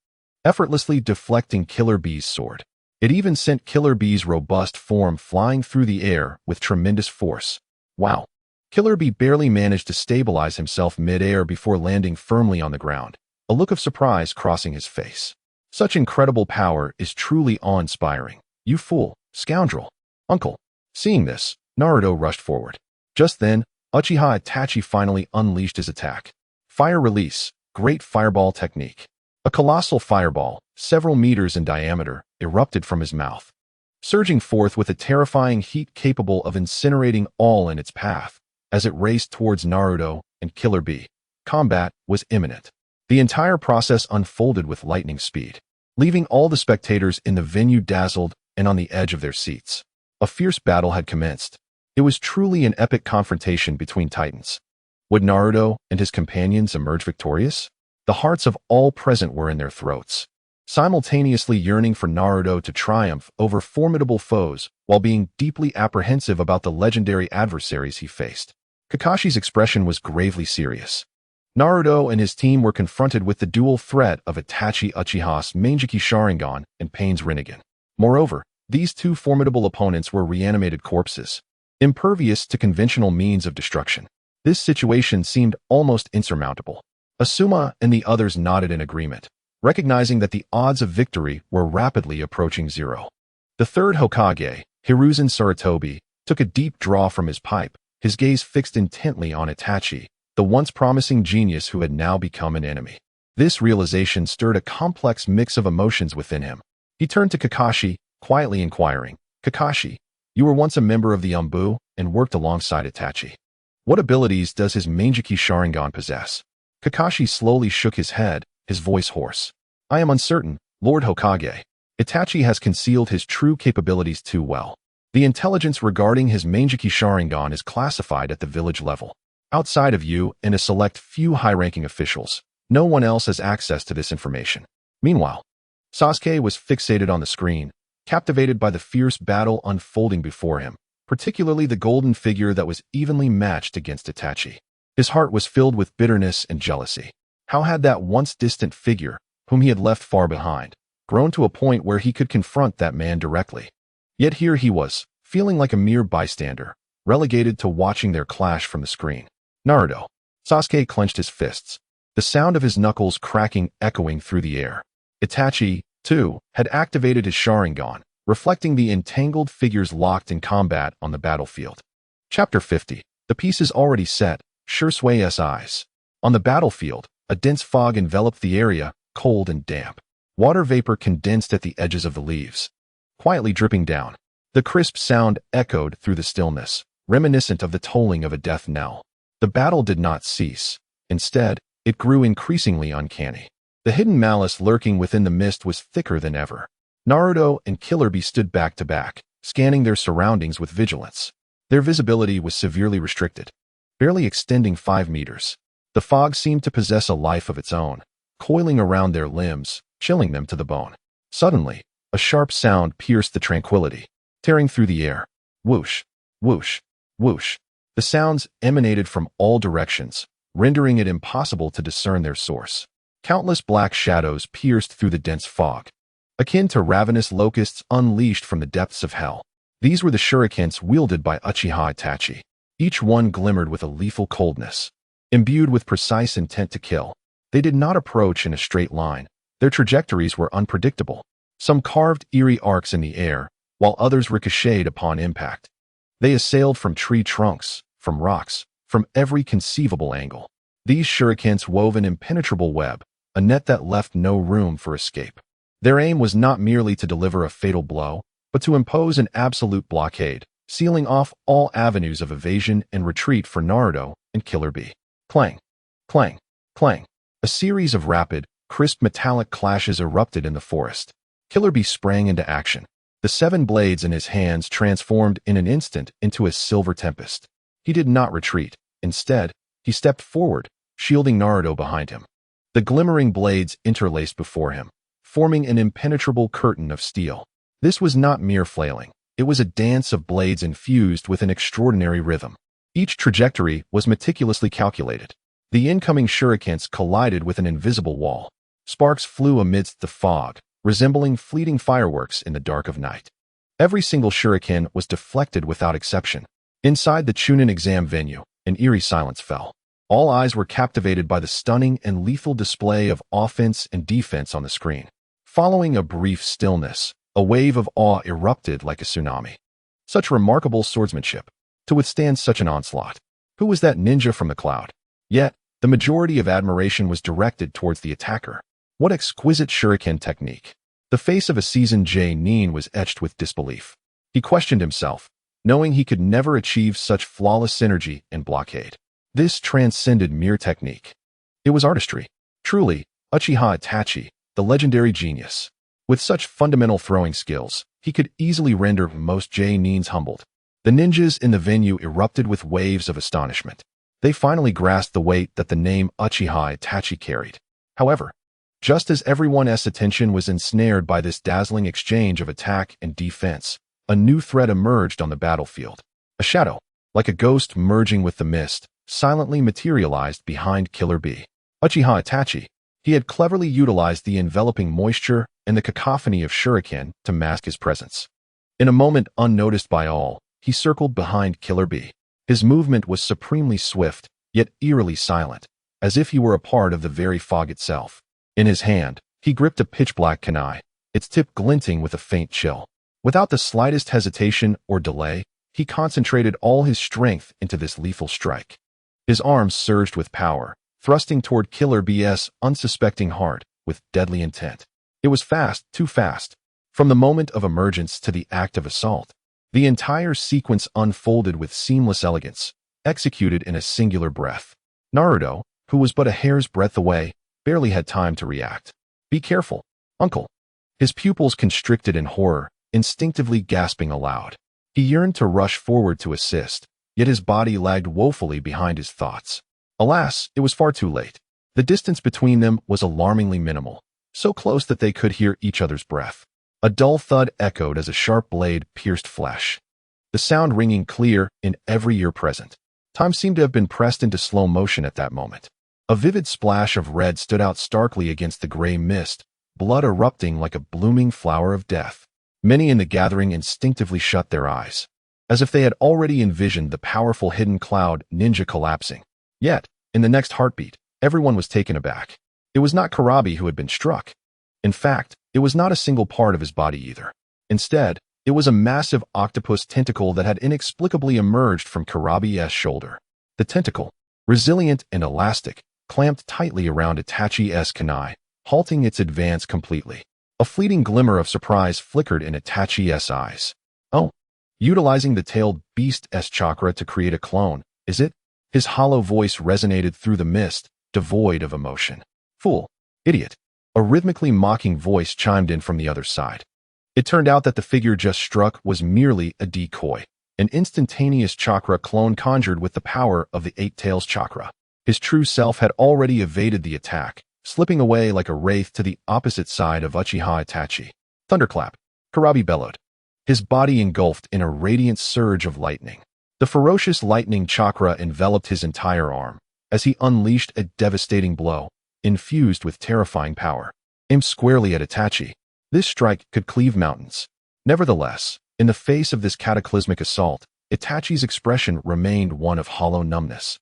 effortlessly deflecting Killer Bee's sword. It even sent Killer Bee's robust form flying through the air with tremendous force. Wow! Killer Bee barely managed to stabilize himself mid-air before landing firmly on the ground, a look of surprise crossing his face. Such incredible power is truly awe-inspiring. "You fool, scoundrel. Uncle." Seeing this, Naruto rushed forward. Just then, Uchiha Itachi finally unleashed his attack. Fire release, great fireball technique. A colossal fireball, several meters in diameter, erupted from his mouth, surging forth with a terrifying heat capable of incinerating all in its path. As it raced towards Naruto and Killer Bee, combat was imminent. The entire process unfolded with lightning speed, leaving all the spectators in the venue dazzled and on the edge of their seats. A fierce battle had commenced. It was truly an epic confrontation between titans. Would Naruto and his companions emerge victorious? The hearts of all present were in their throats, simultaneously yearning for Naruto to triumph over formidable foes while being deeply apprehensive about the legendary adversaries he faced. Kakashi's expression was gravely serious. Naruto and his team were confronted with the dual threat of Itachi Uchiha's Mangeki Sharingan and Pain's Rinnegan. Moreover, these two formidable opponents were reanimated corpses, impervious to conventional means of destruction. This situation seemed almost insurmountable. Asuma and the others nodded in agreement, recognizing that the odds of victory were rapidly approaching zero. The third Hokage, Hiruzen Sarutobi, took a deep draw from his pipe, his gaze fixed intently on Itachi, the once promising genius who had now become an enemy. This realization stirred a complex mix of emotions within him. He turned to Kakashi, quietly inquiring, Kakashi, you were once a member of the Umbu and worked alongside Itachi. What abilities does his Mangekyou Sharingan possess? Kakashi slowly shook his head, his voice hoarse. I am uncertain, Lord Hokage. Itachi has concealed his true capabilities too well. The intelligence regarding his Mangekyou Sharingan is classified at the village level. Outside of you and a select few high-ranking officials, no one else has access to this information. Meanwhile, Sasuke was fixated on the screen, captivated by the fierce battle unfolding before him, particularly the golden figure that was evenly matched against Itachi. His heart was filled with bitterness and jealousy. How had that once distant figure, whom he had left far behind, grown to a point where he could confront that man directly? Yet here he was, feeling like a mere bystander, relegated to watching their clash from the screen. Naruto. Sasuke clenched his fists, the sound of his knuckles cracking echoing through the air. Itachi, too, had activated his Sharingan, reflecting the entangled figures locked in combat on the battlefield. Chapter 50. The piece is already set, Shusui's eyes. On the battlefield, a dense fog enveloped the area, cold and damp. Water vapor condensed at the edges of the leaves, quietly dripping down. The crisp sound echoed through the stillness, reminiscent of the tolling of a death knell. The battle did not cease. Instead, it grew increasingly uncanny. The hidden malice lurking within the mist was thicker than ever. Naruto and Killer Bee stood back to back, scanning their surroundings with vigilance. Their visibility was severely restricted, barely extending 5 meters. The fog seemed to possess a life of its own, coiling around their limbs, chilling them to the bone. Suddenly, a sharp sound pierced the tranquility, tearing through the air. Whoosh, whoosh, whoosh. The sounds emanated from all directions, rendering it impossible to discern their source. Countless black shadows pierced through the dense fog, akin to ravenous locusts unleashed from the depths of hell. These were the shurikens wielded by Uchiha Itachi. Each one glimmered with a lethal coldness, imbued with precise intent to kill. They did not approach in a straight line. Their trajectories were unpredictable. Some carved eerie arcs in the air, while others ricocheted upon impact. They assailed from tree trunks, from rocks, from every conceivable angle. These shurikens wove an impenetrable web, a net that left no room for escape. Their aim was not merely to deliver a fatal blow, but to impose an absolute blockade, sealing off all avenues of evasion and retreat for Naruto and Killer Bee. Clang, clang, clang. A series of rapid, crisp metallic clashes erupted in the forest. Killer Bee sprang into action. The 7 blades in his hands transformed in an instant into a silver tempest. He did not retreat. Instead, he stepped forward, shielding Naruto behind him. The glimmering blades interlaced before him, forming an impenetrable curtain of steel. This was not mere flailing. It was a dance of blades infused with an extraordinary rhythm. Each trajectory was meticulously calculated. The incoming shurikens collided with an invisible wall. Sparks flew amidst the fog, resembling fleeting fireworks in the dark of night. Every single shuriken was deflected without exception. Inside the Chuunin exam venue, an eerie silence fell. All eyes were captivated by the stunning and lethal display of offense and defense on the screen. Following a brief stillness, a wave of awe erupted like a tsunami. Such remarkable swordsmanship. To withstand such an onslaught. Who was that ninja from the cloud? Yet, the majority of admiration was directed towards the attacker. What exquisite shuriken technique. The face of a seasoned J-nin was etched with disbelief. He questioned himself, knowing he could never achieve such flawless synergy and blockade. This transcended mere technique. It was artistry. Truly, Uchiha Itachi, the legendary genius. With such fundamental throwing skills, he could easily render most J-nins humbled. The ninjas in the venue erupted with waves of astonishment. They finally grasped the weight that the name Uchiha Itachi carried. However, just as everyone's attention was ensnared by this dazzling exchange of attack and defense, a new threat emerged on the battlefield. A shadow, like a ghost merging with the mist, silently materialized behind Killer Bee. Uchiha Itachi. He had cleverly utilized the enveloping moisture and the cacophony of shuriken to mask his presence. In a moment unnoticed by all, he circled behind Killer Bee. His movement was supremely swift, yet eerily silent, as if he were a part of the very fog itself. In his hand, he gripped a pitch-black kunai, its tip glinting with a faint chill. Without the slightest hesitation or delay, he concentrated all his strength into this lethal strike. His arms surged with power, thrusting toward Killer Bee's unsuspecting heart with deadly intent. It was fast, too fast. From the moment of emergence to the act of assault, the entire sequence unfolded with seamless elegance, executed in a singular breath. Naruto, who was but a hair's breadth away, barely had time to react. "Be careful, uncle." His pupils constricted in horror, instinctively gasping aloud. He yearned to rush forward to assist, yet his body lagged woefully behind his thoughts. Alas, it was far too late. The distance between them was alarmingly minimal, so close that they could hear each other's breath. A dull thud echoed as a sharp blade pierced flesh, the sound ringing clear in every ear present. Time seemed to have been pressed into slow motion at that moment. A vivid splash of red stood out starkly against the gray mist, blood erupting like a blooming flower of death. Many in the gathering instinctively shut their eyes, as if they had already envisioned the powerful hidden cloud ninja collapsing. Yet, in the next heartbeat, everyone was taken aback. It was not Kurabi who had been struck. In fact, it was not a single part of his body either. Instead, it was a massive octopus tentacle that had inexplicably emerged from Kurabi's shoulder. The tentacle, resilient and elastic, clamped tightly around Itachi's kunai, halting its advance completely. A fleeting glimmer of surprise flickered in Itachi's eyes. "Oh, utilizing the tailed beast's chakra to create a clone, is it?" His hollow voice resonated through the mist, devoid of emotion. "Fool! Idiot!" A rhythmically mocking voice chimed in from the other side. It turned out that the figure just struck was merely a decoy, an instantaneous chakra clone conjured with the power of the Eight Tails chakra. His true self had already evaded the attack, slipping away like a wraith to the opposite side of Uchiha Itachi. Thunderclap! Kurabi bellowed, his body engulfed in a radiant surge of lightning. The ferocious lightning chakra enveloped his entire arm, as he unleashed a devastating blow, infused with terrifying power. Aimed squarely at Itachi, this strike could cleave mountains. Nevertheless, in the face of this cataclysmic assault, Itachi's expression remained one of hollow numbness,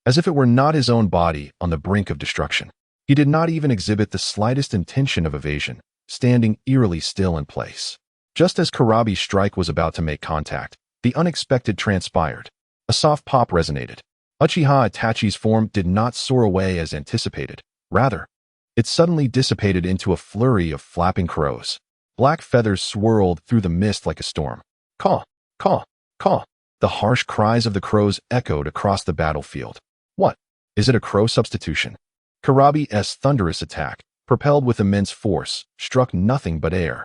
as if it were not his own body on the brink of destruction. He did not even exhibit the slightest intention of evasion, standing eerily still in place. Just as Kurabi's strike was about to make contact, the unexpected transpired. A soft pop resonated. Uchiha Itachi's form did not soar away as anticipated. Rather, it suddenly dissipated into a flurry of flapping crows. Black feathers swirled through the mist like a storm. Caw, caw, caw. The harsh cries of the crows echoed across the battlefield. What? Is it a crow substitution? Kurabi's thunderous attack, propelled with immense force, struck nothing but air.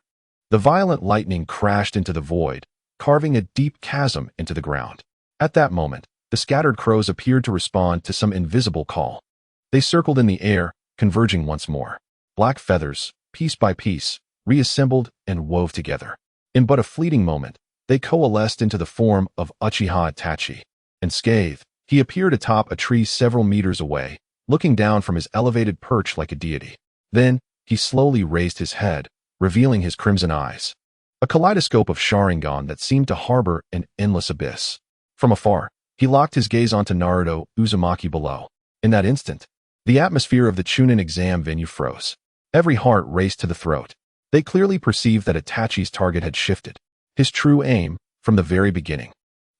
The violent lightning crashed into the void, carving a deep chasm into the ground. At that moment, the scattered crows appeared to respond to some invisible call. They circled in the air, converging once more. Black feathers, piece by piece, reassembled and wove together. In but a fleeting moment, they coalesced into the form of Uchiha Itachi. Unscathed, he appeared atop a tree several meters away, looking down from his elevated perch like a deity. Then, he slowly raised his head, revealing his crimson eyes. A kaleidoscope of Sharingan that seemed to harbor an endless abyss. From afar, he locked his gaze onto Naruto Uzumaki below. In that instant, the atmosphere of the Chuunin exam venue froze. Every heart raced to the throat. They clearly perceived that Itachi's target had shifted. His true aim, from the very beginning,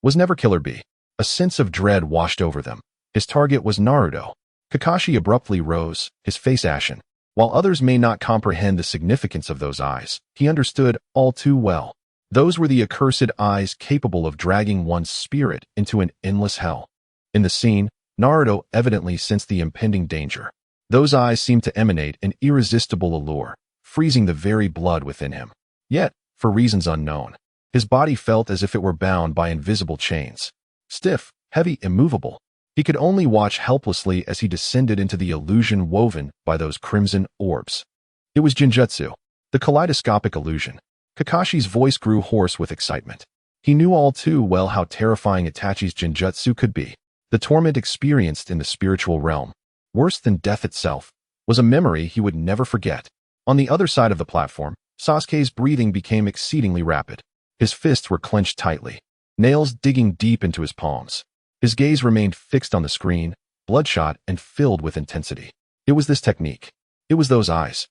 was never Killer Bee. A sense of dread washed over them. His target was Naruto. Kakashi abruptly rose, his face ashen. While others may not comprehend the significance of those eyes, he understood all too well. Those were the accursed eyes capable of dragging one's spirit into an endless hell. In the scene, Naruto evidently sensed the impending danger. Those eyes seemed to emanate an irresistible allure, freezing the very blood within him. Yet, for reasons unknown, his body felt as if it were bound by invisible chains. Stiff, heavy, immovable. He could only watch helplessly as he descended into the illusion woven by those crimson orbs. It was Jinjutsu, the kaleidoscopic illusion. Kakashi's voice grew hoarse with excitement. He knew all too well how terrifying Itachi's Jinjutsu could be. The torment experienced in the spiritual realm, worse than death itself, was a memory he would never forget. On the other side of the platform, Sasuke's breathing became exceedingly rapid. His fists were clenched tightly, nails digging deep into his palms. His gaze remained fixed on the screen, bloodshot and filled with intensity. It was this technique. It was those eyes.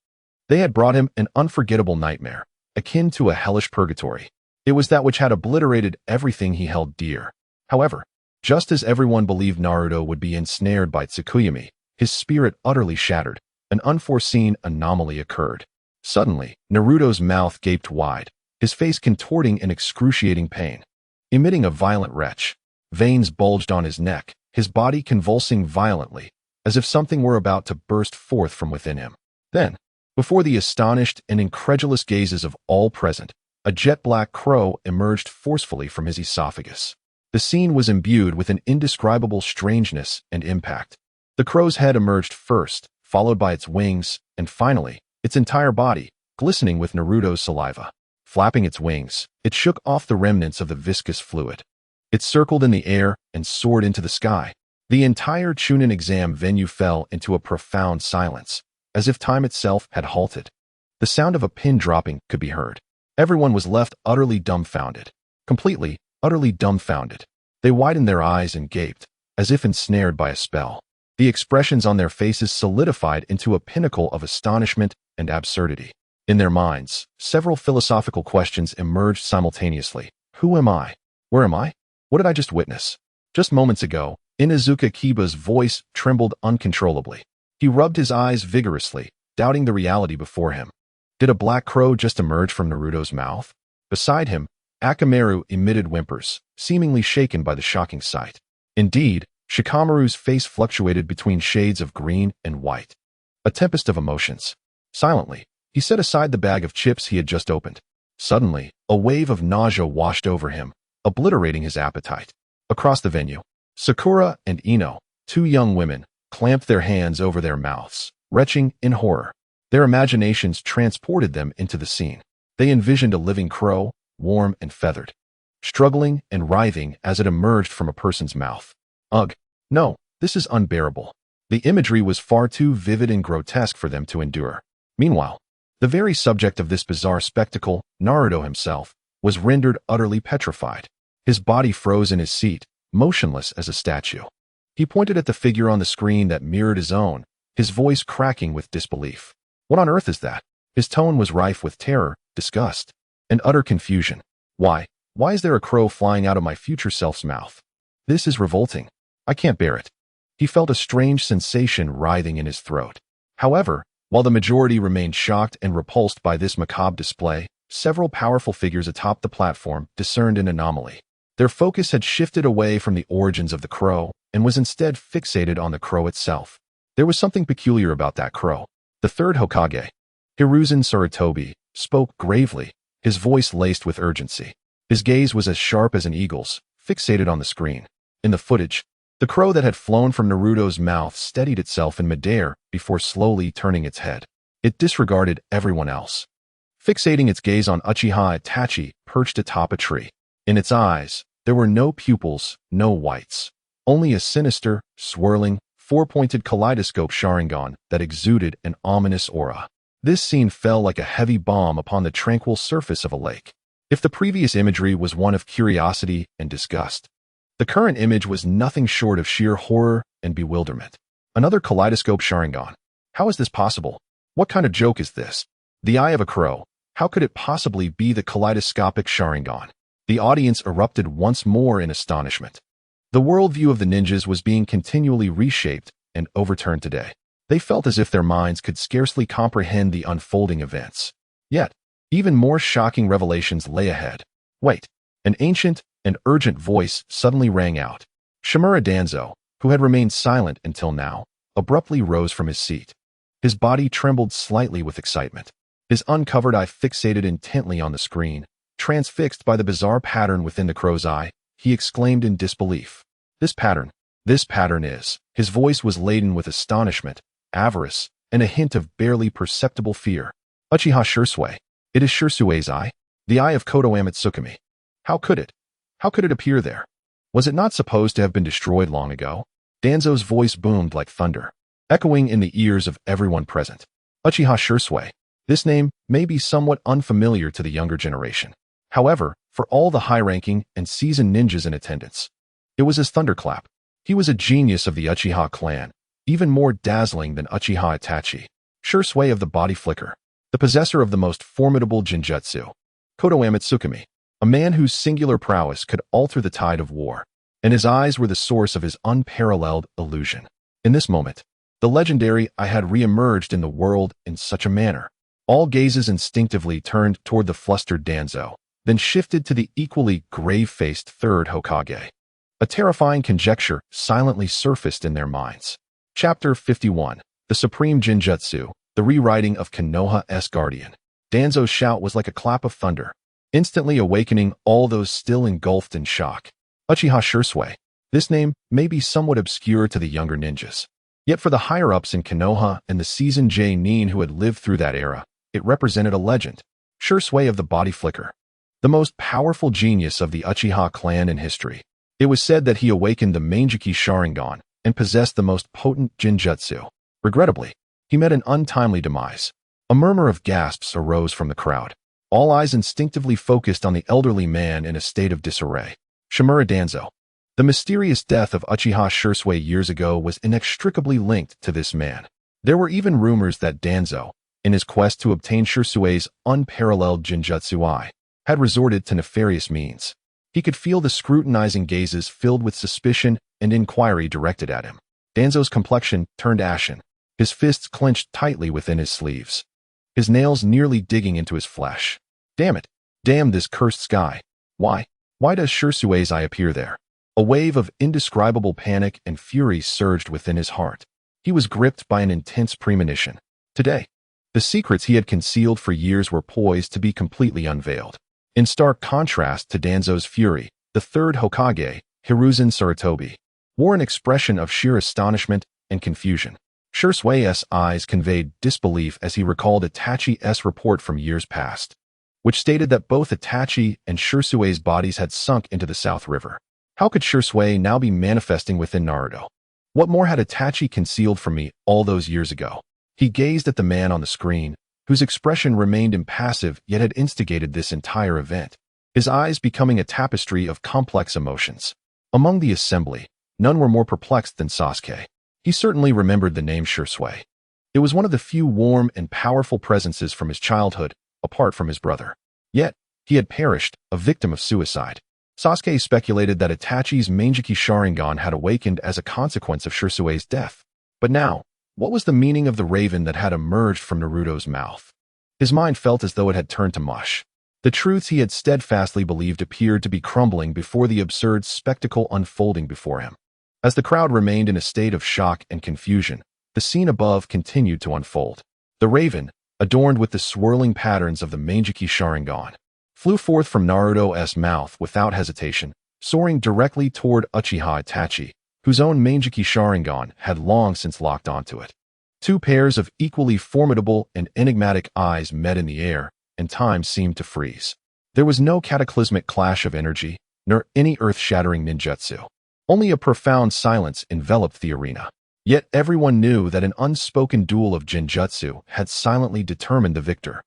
They had brought him an unforgettable nightmare, akin to a hellish purgatory. It was that which had obliterated everything he held dear. However, just as everyone believed Naruto would be ensnared by Tsukuyomi, his spirit utterly shattered. An unforeseen anomaly occurred. Suddenly, Naruto's mouth gaped wide, his face contorting in excruciating pain. Emitting a violent retch, veins bulged on his neck, his body convulsing violently, as if something were about to burst forth from within him. Then, before the astonished and incredulous gazes of all present, a jet-black crow emerged forcefully from his esophagus. The scene was imbued with an indescribable strangeness and impact. The crow's head emerged first, followed by its wings, and finally, its entire body, glistening with Naruto's saliva. Flapping its wings, it shook off the remnants of the viscous fluid. It circled in the air and soared into the sky. The entire Chuunin exam venue fell into a profound silence, as if time itself had halted. The sound of a pin dropping could be heard. Everyone was left utterly dumbfounded. Completely, utterly dumbfounded. They widened their eyes and gaped, as if ensnared by a spell. The expressions on their faces solidified into a pinnacle of astonishment and absurdity. In their minds, several philosophical questions emerged simultaneously. Who am I? Where am I? What did I just witness? Just moments ago, Inuzuka Kiba's voice trembled uncontrollably. He rubbed his eyes vigorously, doubting the reality before him. Did a black crow just emerge from Naruto's mouth? Beside him, Akamaru emitted whimpers, seemingly shaken by the shocking sight. Indeed, Shikamaru's face fluctuated between shades of green and white. A tempest of emotions. Silently, he set aside the bag of chips he had just opened. Suddenly, a wave of nausea washed over him, obliterating his appetite. Across the venue, Sakura and Ino, two young women, clamped their hands over their mouths, retching in horror. Their imaginations transported them into the scene. They envisioned a living crow, warm and feathered, struggling and writhing as it emerged from a person's mouth. Ugh, no, this is unbearable. The imagery was far too vivid and grotesque for them to endure. Meanwhile, the very subject of this bizarre spectacle, Naruto himself, was rendered utterly petrified. His body froze in his seat, motionless as a statue. He pointed at the figure on the screen that mirrored his own, his voice cracking with disbelief. What on earth is that? His tone was rife with terror, disgust, and utter confusion. Why is there a crow flying out of my future self's mouth? This is revolting. I can't bear it. He felt a strange sensation writhing in his throat. However, while the majority remained shocked and repulsed by this macabre display, several powerful figures atop the platform discerned an anomaly. Their focus had shifted away from the origins of the crow and was instead fixated on the crow itself. There was something peculiar about that crow. The third Hokage, Hiruzen Sarutobi, spoke gravely, his voice laced with urgency. His gaze was as sharp as an eagle's, fixated on the screen. In the footage, the crow that had flown from Naruto's mouth steadied itself in midair before slowly turning its head. It disregarded everyone else, fixating its gaze on Uchiha Itachi perched atop a tree. In its eyes, there were no pupils, no whites, only a sinister, swirling, four-pointed kaleidoscope Sharingan that exuded an ominous aura. This scene fell like a heavy bomb upon the tranquil surface of a lake. If the previous imagery was one of curiosity and disgust, the current image was nothing short of sheer horror and bewilderment. Another kaleidoscope Sharingan. How is this possible? What kind of joke is this? The eye of a crow. How could it possibly be the kaleidoscopic Sharingan? The audience erupted once more in astonishment. The worldview of the ninjas was being continually reshaped and overturned today. They felt as if their minds could scarcely comprehend the unfolding events. Yet, even more shocking revelations lay ahead. Wait, an ancient and urgent voice suddenly rang out. Shimura Danzo, who had remained silent until now, abruptly rose from his seat. His body trembled slightly with excitement. His uncovered eye fixated intently on the screen. Transfixed by the bizarre pattern within the crow's eye, he exclaimed in disbelief. This pattern is. His voice was laden with astonishment, avarice, and a hint of barely perceptible fear. Uchiha Shursui. It is Shursui's eye, the eye of Koto Amatsukami. How could it appear there? Was it not supposed to have been destroyed long ago? Danzo's voice boomed like thunder, echoing in the ears of everyone present. Uchiha Shursui. This name may be somewhat unfamiliar to the younger generation. However, for all the high-ranking and seasoned ninjas in attendance, it was his thunderclap. He was a genius of the Uchiha clan, even more dazzling than Uchiha Itachi. Shursui of the body flicker, the possessor of the most formidable genjutsu. Koto Amatsukami, a man whose singular prowess could alter the tide of war, and his eyes were the source of his unparalleled illusion. In this moment, the legendary I had re-emerged in the world in such a manner. All gazes instinctively turned toward the flustered Danzo, then shifted to the equally grave-faced Third Hokage. A terrifying conjecture silently surfaced in their minds. Chapter 51. The Supreme Jinjutsu, the Rewriting of Konoha's Guardian. Danzo's shout was like a clap of thunder, instantly awakening all those still engulfed in shock. Uchiha Shursui. This name may be somewhat obscure to the younger ninjas. Yet for the higher-ups in Konoha and the seasoned J-nin who had lived through that era, it represented a legend. Shursui of the Body Flicker. The most powerful genius of the Uchiha clan in history. It was said that he awakened the Mangekyou Sharingan and possessed the most potent Jinjutsu. Regrettably, he met an untimely demise. A murmur of gasps arose from the crowd. All eyes instinctively focused on the elderly man in a state of disarray. Shimura Danzo. The mysterious death of Uchiha Shursui years ago was inextricably linked to this man. There were even rumors that Danzo, in his quest to obtain Shursui's unparalleled Jinjutsu, had resorted to nefarious means. He could feel the scrutinizing gazes filled with suspicion and inquiry directed at him. Danzo's complexion turned ashen, his fists clenched tightly within his sleeves, his nails nearly digging into his flesh. Damn it! Damn this cursed sky! Why does Shursui's eye appear there? A wave of indescribable panic and fury surged within his heart. He was gripped by an intense premonition. Today, the secrets he had concealed for years were poised to be completely unveiled. In stark contrast to Danzo's fury, the third Hokage, Hiruzen Sarutobi, wore an expression of sheer astonishment and confusion. Shursui's eyes conveyed disbelief as he recalled Itachi's report from years past, which stated that both Itachi and Shursui's bodies had sunk into the South River. How could Shursui now be manifesting within Naruto? What more had Itachi concealed from me all those years ago? He gazed at the man on the screen, whose expression remained impassive yet had instigated this entire event, his eyes becoming a tapestry of complex emotions. Among the assembly, none were more perplexed than Sasuke. He certainly remembered the name Shursui. It was one of the few warm and powerful presences from his childhood, apart from his brother. Yet, he had perished, a victim of suicide. Sasuke speculated that Itachi's Mangekyou Sharingan had awakened as a consequence of Shursui's death. But now, what was the meaning of the raven that had emerged from Naruto's mouth? His mind felt as though it had turned to mush. The truths he had steadfastly believed appeared to be crumbling before the absurd spectacle unfolding before him. As the crowd remained in a state of shock and confusion, the scene above continued to unfold. The raven, adorned with the swirling patterns of the Mangekyou Sharingan, flew forth from Naruto's mouth without hesitation, soaring directly toward Uchiha Itachi, whose own Mangekyou Sharingan had long since locked onto it. Two pairs of equally formidable and enigmatic eyes met in the air, and time seemed to freeze. There was no cataclysmic clash of energy, nor any earth-shattering ninjutsu. Only a profound silence enveloped the arena. Yet everyone knew that an unspoken duel of Jinjutsu had silently determined the victor.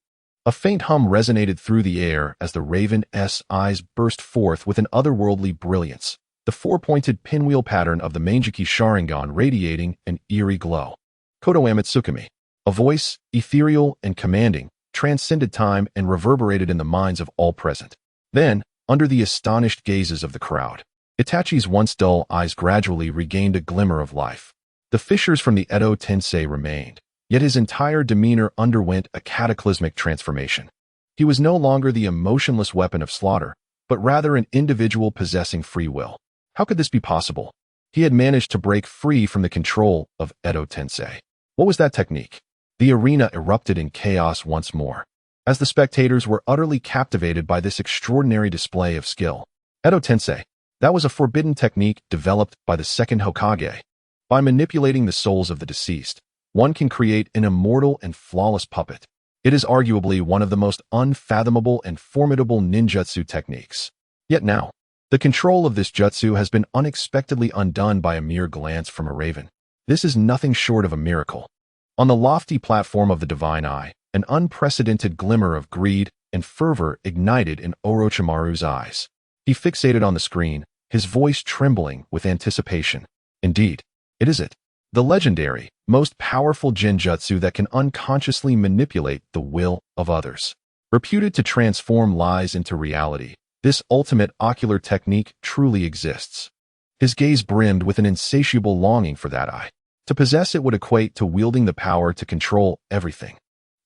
A faint hum resonated through the air as the raven's eyes burst forth with an otherworldly brilliance, the four-pointed pinwheel pattern of the Mangekyou Sharingan radiating an eerie glow. Kodo Amitsukami. A voice, ethereal and commanding, transcended time and reverberated in the minds of all present. Then, under the astonished gazes of the crowd, Itachi's once dull eyes gradually regained a glimmer of life. The fissures from the Edo Tensei remained, yet his entire demeanor underwent a cataclysmic transformation. He was no longer the emotionless weapon of slaughter, but rather an individual possessing free will. How could this be possible? He had managed to break free from the control of Edo Tensei. What was that technique? The arena erupted in chaos once more, as the spectators were utterly captivated by this extraordinary display of skill. Edo Tensei. That was a forbidden technique developed by the second Hokage. By manipulating the souls of the deceased, one can create an immortal and flawless puppet. It is arguably one of the most unfathomable and formidable ninjutsu techniques. Yet now, the control of this jutsu has been unexpectedly undone by a mere glance from a raven. This is nothing short of a miracle. On the lofty platform of the divine eye, an unprecedented glimmer of greed and fervor ignited in Orochimaru's eyes. He fixated on the screen, his voice trembling with anticipation. Indeed, it is it. The legendary, most powerful Jinjutsu that can unconsciously manipulate the will of others. Reputed to transform lies into reality, this ultimate ocular technique truly exists. His gaze brimmed with an insatiable longing for that eye. To possess it would equate to wielding the power to control everything.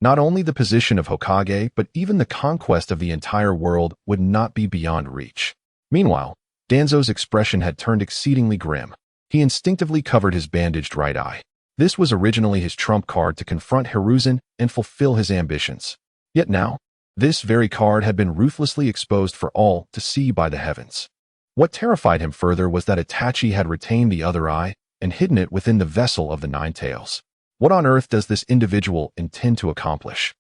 Not only the position of Hokage, but even the conquest of the entire world would not be beyond reach. Meanwhile, Danzo's expression had turned exceedingly grim. He instinctively covered his bandaged right eye. This was originally his trump card to confront Hiruzen and fulfill his ambitions. Yet now, this very card had been ruthlessly exposed for all to see by the heavens. What terrified him further was that Itachi had retained the other eye and hidden it within the vessel of the Nine Tails. What on earth does this individual intend to accomplish?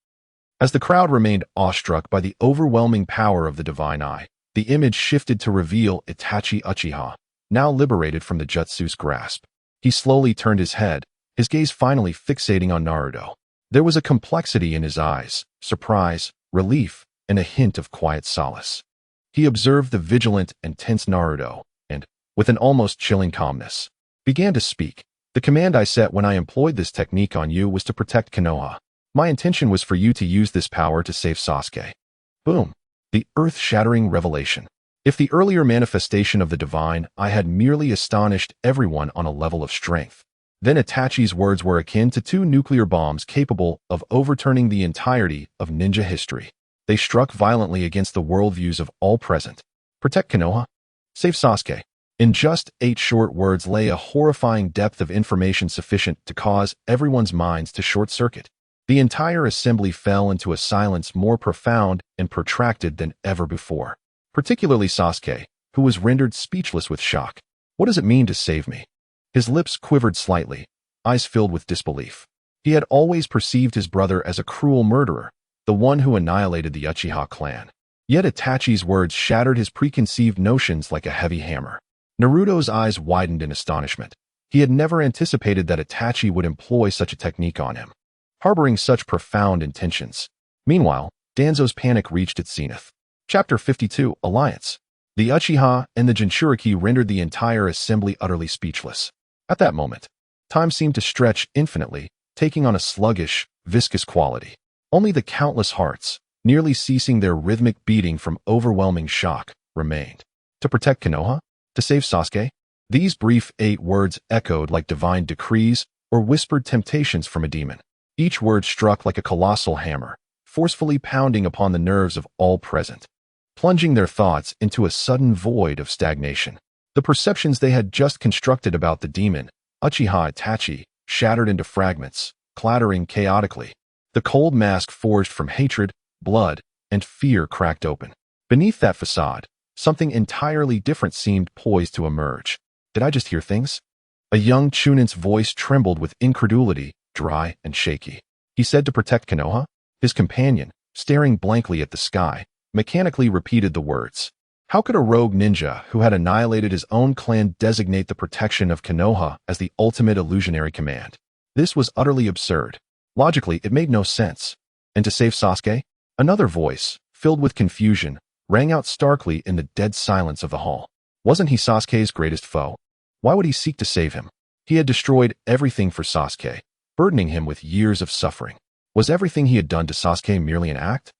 As the crowd remained awestruck by the overwhelming power of the divine eye, the image shifted to reveal Itachi Uchiha, now liberated from the Jutsu's grasp. He slowly turned his head, his gaze finally fixating on Naruto. There was a complexity in his eyes, surprise, relief, and a hint of quiet solace. He observed the vigilant and tense Naruto, and, with an almost chilling calmness, began to speak. The command I set when I employed this technique on you was to protect Konoha. My intention was for you to use this power to save Sasuke. Boom. The earth-shattering revelation. If the earlier manifestation of the divine I had merely astonished everyone on a level of strength, then Itachi's words were akin to two nuclear bombs capable of overturning the entirety of ninja history. They struck violently against the worldviews of all present. Protect Konoha. Save Sasuke. In just 8 short words lay a horrifying depth of information sufficient to cause everyone's minds to short-circuit. The entire assembly fell into a silence more profound and protracted than ever before. Particularly Sasuke, who was rendered speechless with shock. What does it mean to save me? His lips quivered slightly, eyes filled with disbelief. He had always perceived his brother as a cruel murderer, the one who annihilated the Uchiha clan. Yet Itachi's words shattered his preconceived notions like a heavy hammer. Naruto's eyes widened in astonishment. He had never anticipated that Itachi would employ such a technique on him, harboring such profound intentions. Meanwhile, Danzo's panic reached its zenith. Chapter 52, Alliance. The Uchiha and the Jinchuriki rendered the entire assembly utterly speechless. At that moment, time seemed to stretch infinitely, taking on a sluggish, viscous quality. Only the countless hearts, nearly ceasing their rhythmic beating from overwhelming shock, remained. To protect Konoha? To save Sasuke? These brief 8 words echoed like divine decrees or whispered temptations from a demon. Each word struck like a colossal hammer, forcefully pounding upon the nerves of all present, plunging their thoughts into a sudden void of stagnation. The perceptions they had just constructed about the demon, Uchiha Itachi, shattered into fragments, clattering chaotically. The cold mask forged from hatred, blood, and fear cracked open. Beneath that facade, something entirely different seemed poised to emerge. Did I just hear things? A young Chuunin's voice trembled with incredulity, dry and shaky. He said to protect Konoha. His companion, staring blankly at the sky, mechanically repeated the words. How could a rogue ninja who had annihilated his own clan designate the protection of Konoha as the ultimate illusionary command? This was utterly absurd. Logically, it made no sense. And to save Sasuke? Another voice, filled with confusion, rang out starkly in the dead silence of the hall. Wasn't he Sasuke's greatest foe? Why would he seek to save him? He had destroyed everything for Sasuke, burdening him with years of suffering. Was everything he had done to Sasuke merely an act?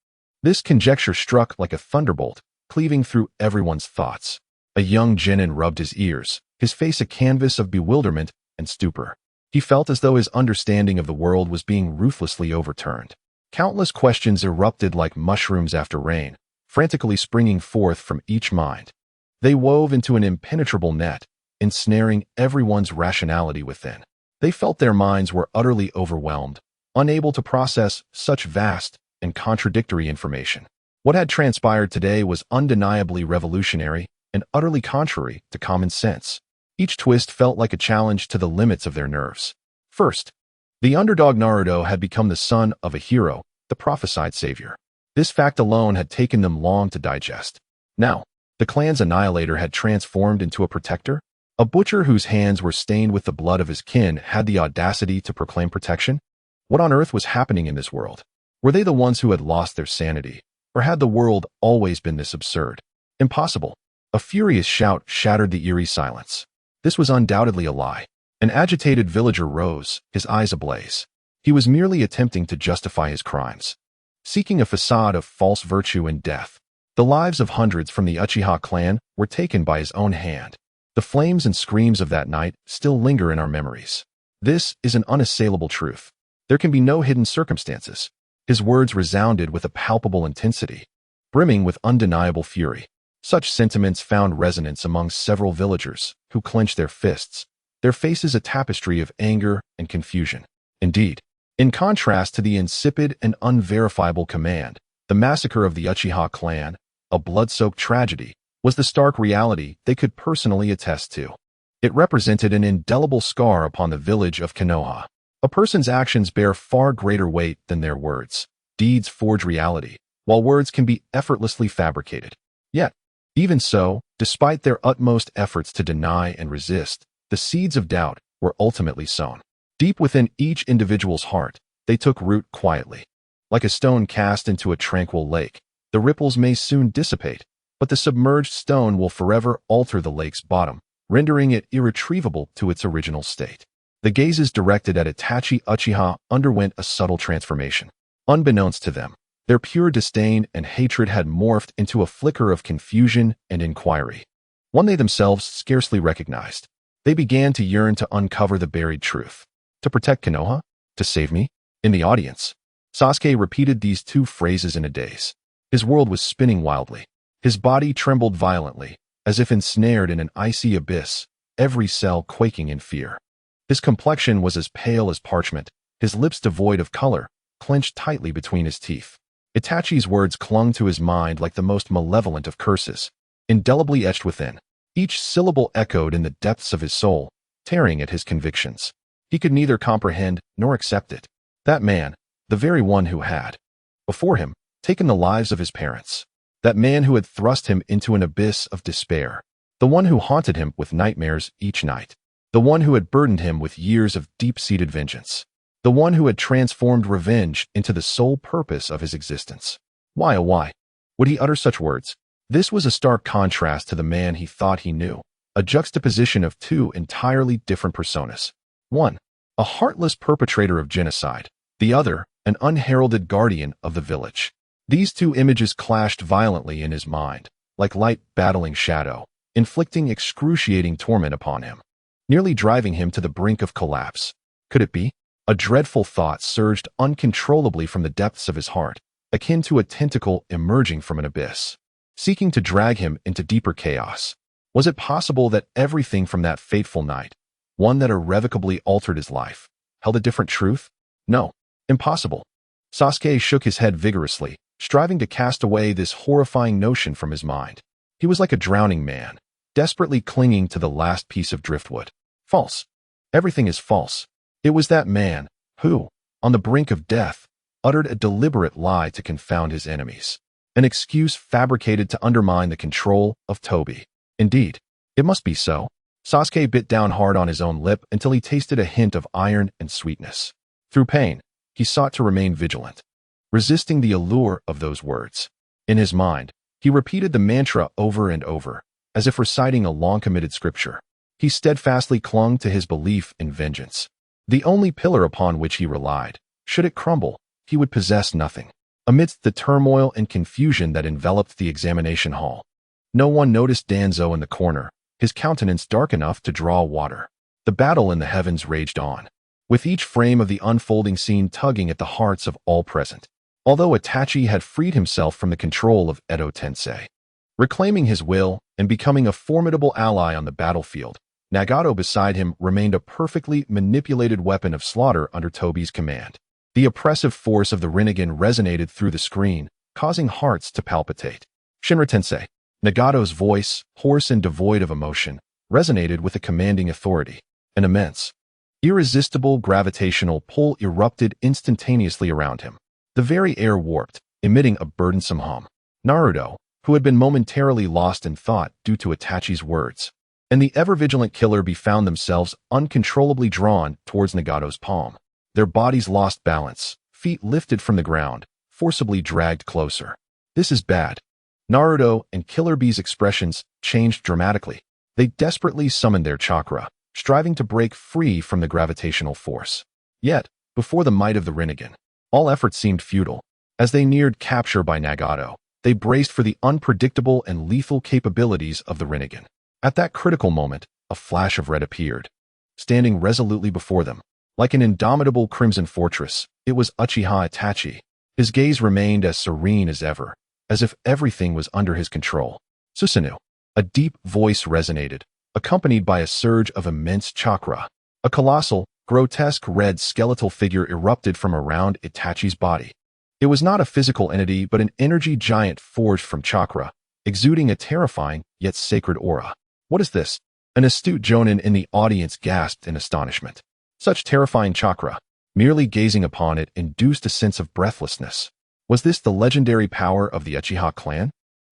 This conjecture struck like a thunderbolt, cleaving through everyone's thoughts. A young genin rubbed his ears, his face a canvas of bewilderment and stupor. He felt as though his understanding of the world was being ruthlessly overturned. Countless questions erupted like mushrooms after rain, frantically springing forth from each mind. They wove into an impenetrable net, ensnaring everyone's rationality within. They felt their minds were utterly overwhelmed, unable to process such vast and contradictory information. What had transpired today was undeniably revolutionary and utterly contrary to common sense. Each twist felt like a challenge to the limits of their nerves. First, the underdog Naruto had become the son of a hero, the prophesied savior. This fact alone had taken them long to digest. Now, the clan's annihilator had transformed into a protector? A butcher whose hands were stained with the blood of his kin had the audacity to proclaim protection? What on earth was happening in this world? Were they the ones who had lost their sanity? Or had the world always been this absurd? Impossible. A furious shout shattered the eerie silence. This was undoubtedly a lie. An agitated villager rose, his eyes ablaze. He was merely attempting to justify his crimes, seeking a facade of false virtue and death. The lives of hundreds from the Uchiha clan were taken by his own hand. The flames and screams of that night still linger in our memories. This is an unassailable truth. There can be no hidden circumstances. His words resounded with a palpable intensity, brimming with undeniable fury. Such sentiments found resonance among several villagers, who clenched their fists, their faces a tapestry of anger and confusion. Indeed, in contrast to the insipid and unverifiable command, the massacre of the Uchiha clan, a blood-soaked tragedy, was the stark reality they could personally attest to. It represented an indelible scar upon the village of Konoha. A person's actions bear far greater weight than their words. Deeds forge reality, while words can be effortlessly fabricated. Yet, even so, despite their utmost efforts to deny and resist, the seeds of doubt were ultimately sown. Deep within each individual's heart, they took root quietly. Like a stone cast into a tranquil lake, the ripples may soon dissipate, but the submerged stone will forever alter the lake's bottom, rendering it irretrievable to its original state. The gazes directed at Itachi Uchiha underwent a subtle transformation. Unbeknownst to them, their pure disdain and hatred had morphed into a flicker of confusion and inquiry, one they themselves scarcely recognized. They began to yearn to uncover the buried truth. To protect Konoha? To save me? In the audience, Sasuke repeated these two phrases in a daze. His world was spinning wildly. His body trembled violently, as if ensnared in an icy abyss, every cell quaking in fear. His complexion was as pale as parchment, his lips devoid of color, clenched tightly between his teeth. Itachi's words clung to his mind like the most malevolent of curses, indelibly etched within. Each syllable echoed in the depths of his soul, tearing at his convictions. He could neither comprehend nor accept it. That man, the very one who had, before him, taken the lives of his parents. That man who had thrust him into an abyss of despair. The one who haunted him with nightmares each night. The one who had burdened him with years of deep-seated vengeance. The one who had transformed revenge into the sole purpose of his existence. Why, oh why, would he utter such words? This was a stark contrast to the man he thought he knew, a juxtaposition of two entirely different personas. One, a heartless perpetrator of genocide. The other, an unheralded guardian of the village. These two images clashed violently in his mind, like light battling shadow, inflicting excruciating torment upon him, nearly driving him to the brink of collapse. Could it be? A dreadful thought surged uncontrollably from the depths of his heart, akin to a tentacle emerging from an abyss, seeking to drag him into deeper chaos. Was it possible that everything from that fateful night, one that irrevocably altered his life, held a different truth? No, impossible. Sasuke shook his head vigorously, striving to cast away this horrifying notion from his mind. He was like a drowning man, desperately clinging to the last piece of driftwood. False. Everything is false. It was that man who, on the brink of death, uttered a deliberate lie to confound his enemies. An excuse fabricated to undermine the control of Toby. Indeed, it must be so. Sasuke bit down hard on his own lip until he tasted a hint of iron and sweetness. Through pain, he sought to remain vigilant, resisting the allure of those words. In his mind, he repeated the mantra over and over, as if reciting a long-committed scripture. He steadfastly clung to his belief in vengeance, the only pillar upon which he relied. Should it crumble, he would possess nothing. Amidst the turmoil and confusion that enveloped the examination hall, no one noticed Danzo in the corner, his countenance dark enough to draw water. The battle in the heavens raged on, with each frame of the unfolding scene tugging at the hearts of all present. Although Itachi had freed himself from the control of Edo Tensei, reclaiming his will and becoming a formidable ally on the battlefield, Nagato beside him remained a perfectly manipulated weapon of slaughter under Toby's command. The oppressive force of the Rinnegan resonated through the screen, causing hearts to palpitate. Shinra Tensei. Nagato's voice, hoarse and devoid of emotion, resonated with a commanding authority. An immense, irresistible gravitational pull erupted instantaneously around him. The very air warped, emitting a burdensome hum. Naruto, who had been momentarily lost in thought due to Itachi's words, and the ever-vigilant killer found themselves uncontrollably drawn towards Nagato's palm. Their bodies lost balance, feet lifted from the ground, forcibly dragged closer. This is bad. Naruto and Killer Bee's expressions changed dramatically. They desperately summoned their chakra, striving to break free from the gravitational force. Yet, before the might of the Rinnegan, all efforts seemed futile. As they neared capture by Nagato, they braced for the unpredictable and lethal capabilities of the Rinnegan. At that critical moment, a flash of red appeared, standing resolutely before them. Like an indomitable crimson fortress, it was Uchiha Itachi. His gaze remained as serene as ever, as if everything was under his control. Susanoo. A deep voice resonated, accompanied by a surge of immense chakra. A colossal, grotesque red skeletal figure erupted from around Itachi's body. It was not a physical entity but an energy giant forged from chakra, exuding a terrifying yet sacred aura. What is this? An astute jonin in the audience gasped in astonishment. Such terrifying chakra. Merely gazing upon it induced a sense of breathlessness. Was this the legendary power of the Uchiha clan?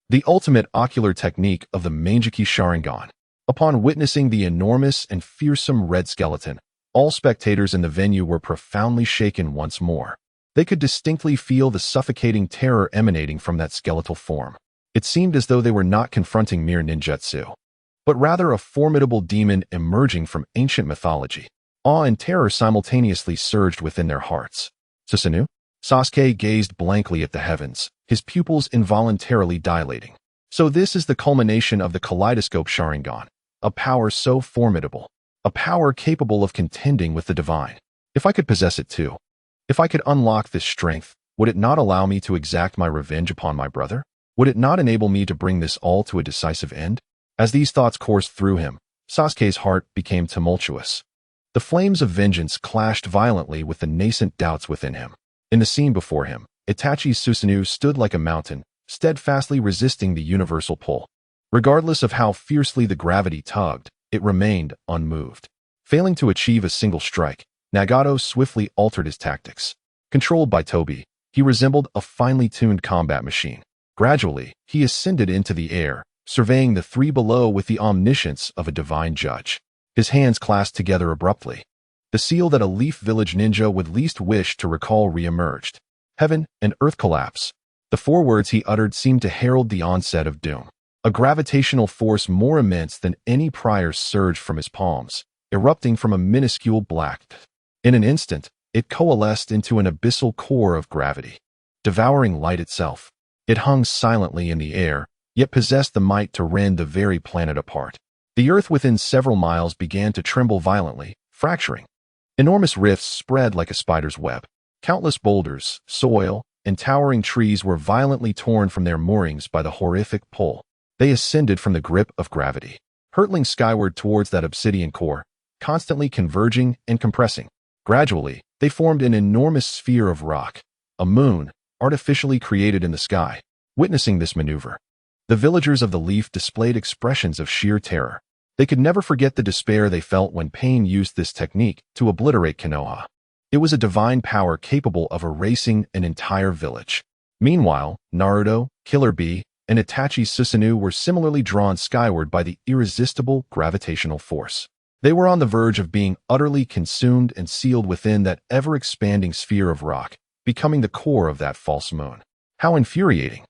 The ultimate ocular technique of the Mangekyou Sharingan. Upon witnessing the enormous and fearsome red skeleton, all spectators in the venue were profoundly shaken once more. They could distinctly feel the suffocating terror emanating from that skeletal form. It seemed as though they were not confronting mere ninjutsu, but rather a formidable demon emerging from ancient mythology. Awe and terror simultaneously surged within their hearts. Susanoo? Sasuke gazed blankly at the heavens, his pupils involuntarily dilating. So this is the culmination of the Kaleidoscope Sharingan, a power so formidable, a power capable of contending with the divine. If I could possess it too, if I could unlock this strength, would it not allow me to exact my revenge upon my brother? Would it not enable me to bring this all to a decisive end? As these thoughts coursed through him, Sasuke's heart became tumultuous. The flames of vengeance clashed violently with the nascent doubts within him. In the scene before him, Itachi's Susanoo stood like a mountain, steadfastly resisting the universal pull. Regardless of how fiercely the gravity tugged, it remained unmoved. Failing to achieve a single strike, Nagato swiftly altered his tactics. Controlled by Tobi, he resembled a finely tuned combat machine. Gradually, he ascended into the air, surveying the three below with the omniscience of a divine judge. His hands clasped together abruptly. The seal that a Leaf Village ninja would least wish to recall re-emerged. Heaven and earth collapse. The four words he uttered seemed to herald the onset of doom. A gravitational force more immense than any prior surged from his palms, erupting from a minuscule black. In an instant, it coalesced into an abyssal core of gravity, devouring light itself. It hung silently in the air, yet possessed the might to rend the very planet apart. The earth within several miles began to tremble violently, fracturing. Enormous rifts spread like a spider's web. Countless boulders, soil, and towering trees were violently torn from their moorings by the horrific pull. They ascended from the grip of gravity, hurtling skyward towards that obsidian core, constantly converging and compressing. Gradually, they formed an enormous sphere of rock, a moon, artificially created in the sky. Witnessing this maneuver, the villagers of the Leaf displayed expressions of sheer terror. They could never forget the despair they felt when Pain used this technique to obliterate Konoha. It was a divine power capable of erasing an entire village. Meanwhile, Naruto, Killer Bee, and Itachi's Susanoo were similarly drawn skyward by the irresistible gravitational force. They were on the verge of being utterly consumed and sealed within that ever-expanding sphere of rock, becoming the core of that false moon. How infuriating!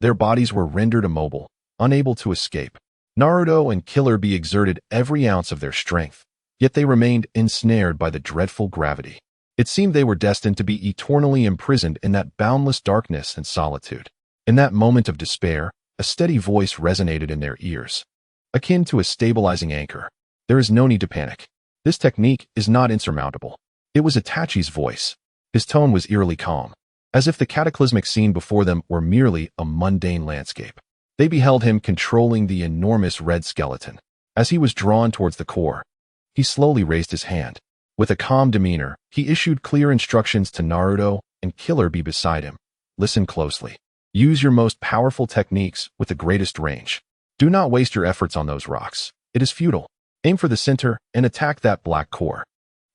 Their bodies were rendered immobile, unable to escape. Naruto and Killer Bee exerted every ounce of their strength, yet they remained ensnared by the dreadful gravity. It seemed they were destined to be eternally imprisoned in that boundless darkness and solitude. In that moment of despair, a steady voice resonated in their ears, akin to a stabilizing anchor. There is no need to panic. This technique is not insurmountable. It was Itachi's voice. His tone was eerily calm, as if the cataclysmic scene before them were merely a mundane landscape. They beheld him controlling the enormous red skeleton. As he was drawn towards the core, he slowly raised his hand. With a calm demeanor, he issued clear instructions to Naruto and Killer Bee beside him. Listen closely. Use your most powerful techniques with the greatest range. Do not waste your efforts on those rocks. It is futile. Aim for the center and attack that black core.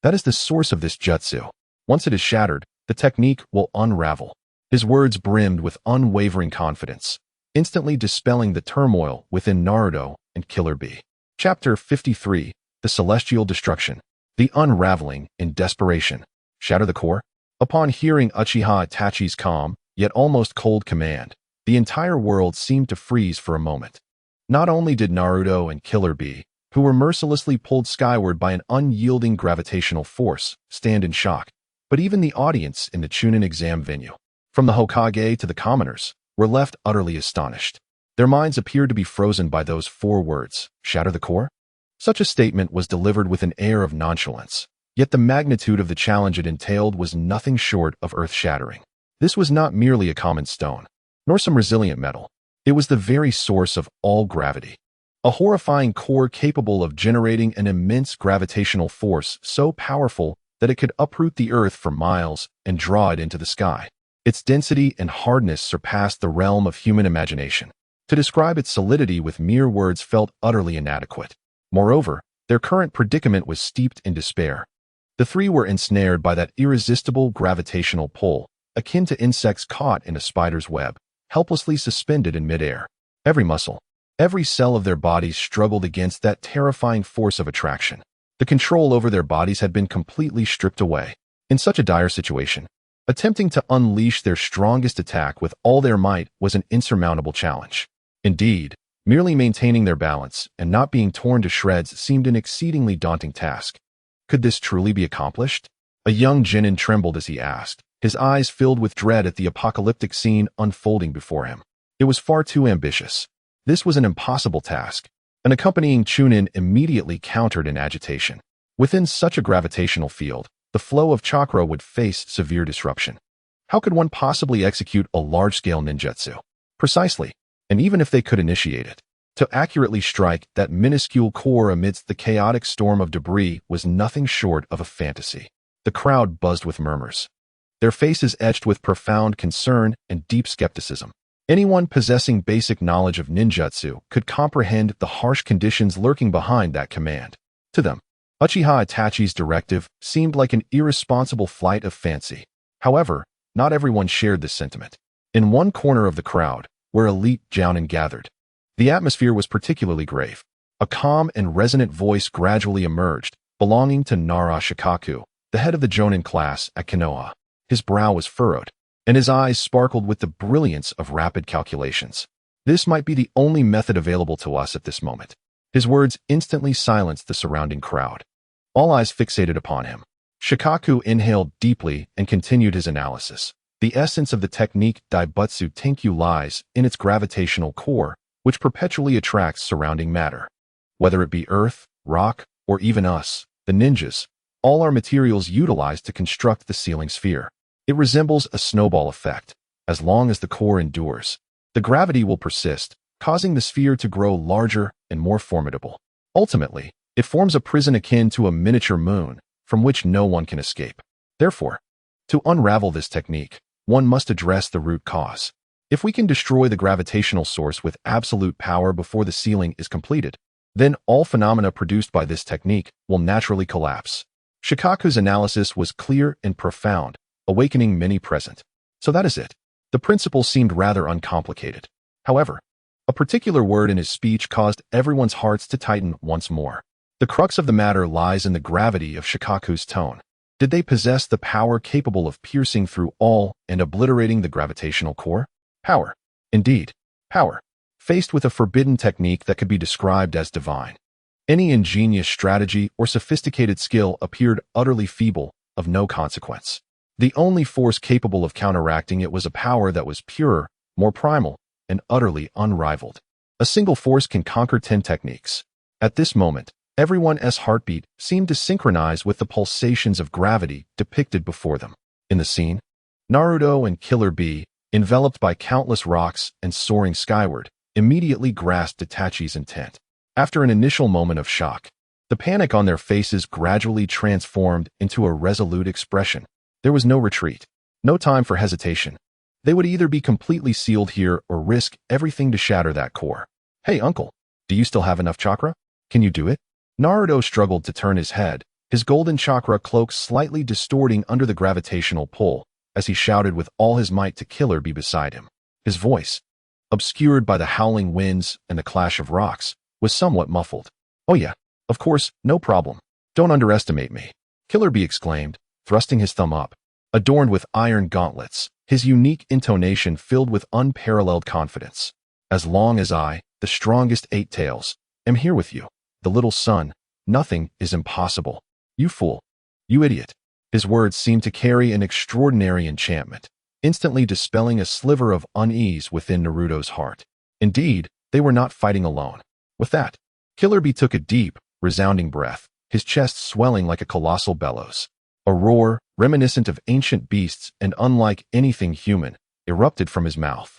That is the source of this jutsu. Once it is shattered, the technique will unravel. His words brimmed with unwavering confidence, instantly dispelling the turmoil within Naruto and Killer Bee. Chapter 53, The Celestial Destruction. The Unraveling in Desperation. Shatter the core? Upon hearing Uchiha Itachi's calm, yet almost cold command, the entire world seemed to freeze for a moment. Not only did Naruto and Killer Bee, who were mercilessly pulled skyward by an unyielding gravitational force, stand in shock, but even the audience in the Chuunin Exam venue, from the Hokage to the commoners, were left utterly astonished. Their minds appeared to be frozen by those four words, shatter the core? Such a statement was delivered with an air of nonchalance, yet the magnitude of the challenge it entailed was nothing short of earth-shattering. This was not merely a common stone, nor some resilient metal. It was the very source of all gravity. A horrifying core capable of generating an immense gravitational force so powerful that it could uproot the earth for miles and draw it into the sky. Its density and hardness surpassed the realm of human imagination. To describe its solidity with mere words felt utterly inadequate. Moreover, their current predicament was steeped in despair. The three were ensnared by that irresistible gravitational pull, akin to insects caught in a spider's web, helplessly suspended in midair. Every muscle, every cell of their bodies struggled against that terrifying force of attraction. The control over their bodies had been completely stripped away. In such a dire situation, attempting to unleash their strongest attack with all their might was an insurmountable challenge. Indeed, merely maintaining their balance and not being torn to shreds seemed an exceedingly daunting task. Could this truly be accomplished? A young genin trembled as he asked, his eyes filled with dread at the apocalyptic scene unfolding before him. It was far too ambitious. This was an impossible task. An accompanying Chuunin immediately countered in agitation. Within such a gravitational field, the flow of chakra would face severe disruption. How could one possibly execute a large-scale ninjutsu? Precisely, and even if they could initiate it, to accurately strike that minuscule core amidst the chaotic storm of debris was nothing short of a fantasy. The crowd buzzed with murmurs, their faces etched with profound concern and deep skepticism. Anyone possessing basic knowledge of ninjutsu could comprehend the harsh conditions lurking behind that command. To them, Uchiha Itachi's directive seemed like an irresponsible flight of fancy. However, not everyone shared this sentiment. In one corner of the crowd, where elite jounin gathered, the atmosphere was particularly grave. A calm and resonant voice gradually emerged, belonging to Nara Shikaku, the head of the jounin class at Konoha. His brow was furrowed, and his eyes sparkled with the brilliance of rapid calculations. This might be the only method available to us at this moment. His words instantly silenced the surrounding crowd. All eyes fixated upon him. Shikaku inhaled deeply and continued his analysis. The essence of the technique Daibutsu Tenkyu lies in its gravitational core, which perpetually attracts surrounding matter. Whether it be earth, rock, or even us, the ninjas, all are materials utilized to construct the sealing sphere. It resembles a snowball effect. As long as the core endures, the gravity will persist, causing the sphere to grow larger and more formidable. Ultimately, it forms a prison akin to a miniature moon, from which no one can escape. Therefore, to unravel this technique, one must address the root cause. If we can destroy the gravitational source with absolute power before the sealing is completed, then all phenomena produced by this technique will naturally collapse. Shikaku's analysis was clear and profound, awakening many present. So that is it. The principle seemed rather uncomplicated. However, a particular word in his speech caused everyone's hearts to tighten once more. The crux of the matter lies in the gravity of Shikaku's tone. Did they possess the power capable of piercing through all and obliterating the gravitational core? Power. Indeed, power. Faced with a forbidden technique that could be described as divine. Any ingenious strategy or sophisticated skill appeared utterly feeble, of no consequence. The only force capable of counteracting it was a power that was purer, more primal, and utterly unrivaled. A single force can conquer 10 techniques. At this moment, everyone's heartbeat seemed to synchronize with the pulsations of gravity depicted before them. In the scene, Naruto and Killer Bee, enveloped by countless rocks and soaring skyward, immediately grasped Itachi's intent. After an initial moment of shock, the panic on their faces gradually transformed into a resolute expression. There was no retreat, no time for hesitation. They would either be completely sealed here or risk everything to shatter that core. Hey, uncle, do you still have enough chakra? Can you do it? Naruto struggled to turn his head, his golden chakra cloak slightly distorting under the gravitational pull, as he shouted with all his might to Killer Bee beside him. His voice, obscured by the howling winds and the clash of rocks, was somewhat muffled. Oh yeah, of course, no problem. Don't underestimate me, Killer Bee exclaimed, thrusting his thumb up. Adorned with iron gauntlets, his unique intonation filled with unparalleled confidence. As long as I, the strongest Eight Tails, am here with you, the little son, nothing is impossible. You fool. You idiot. His words seemed to carry an extraordinary enchantment, instantly dispelling a sliver of unease within Naruto's heart. Indeed, they were not fighting alone. With that, Killer Bee took a deep, resounding breath, his chest swelling like a colossal bellows. A roar, reminiscent of ancient beasts and unlike anything human, erupted from his mouth.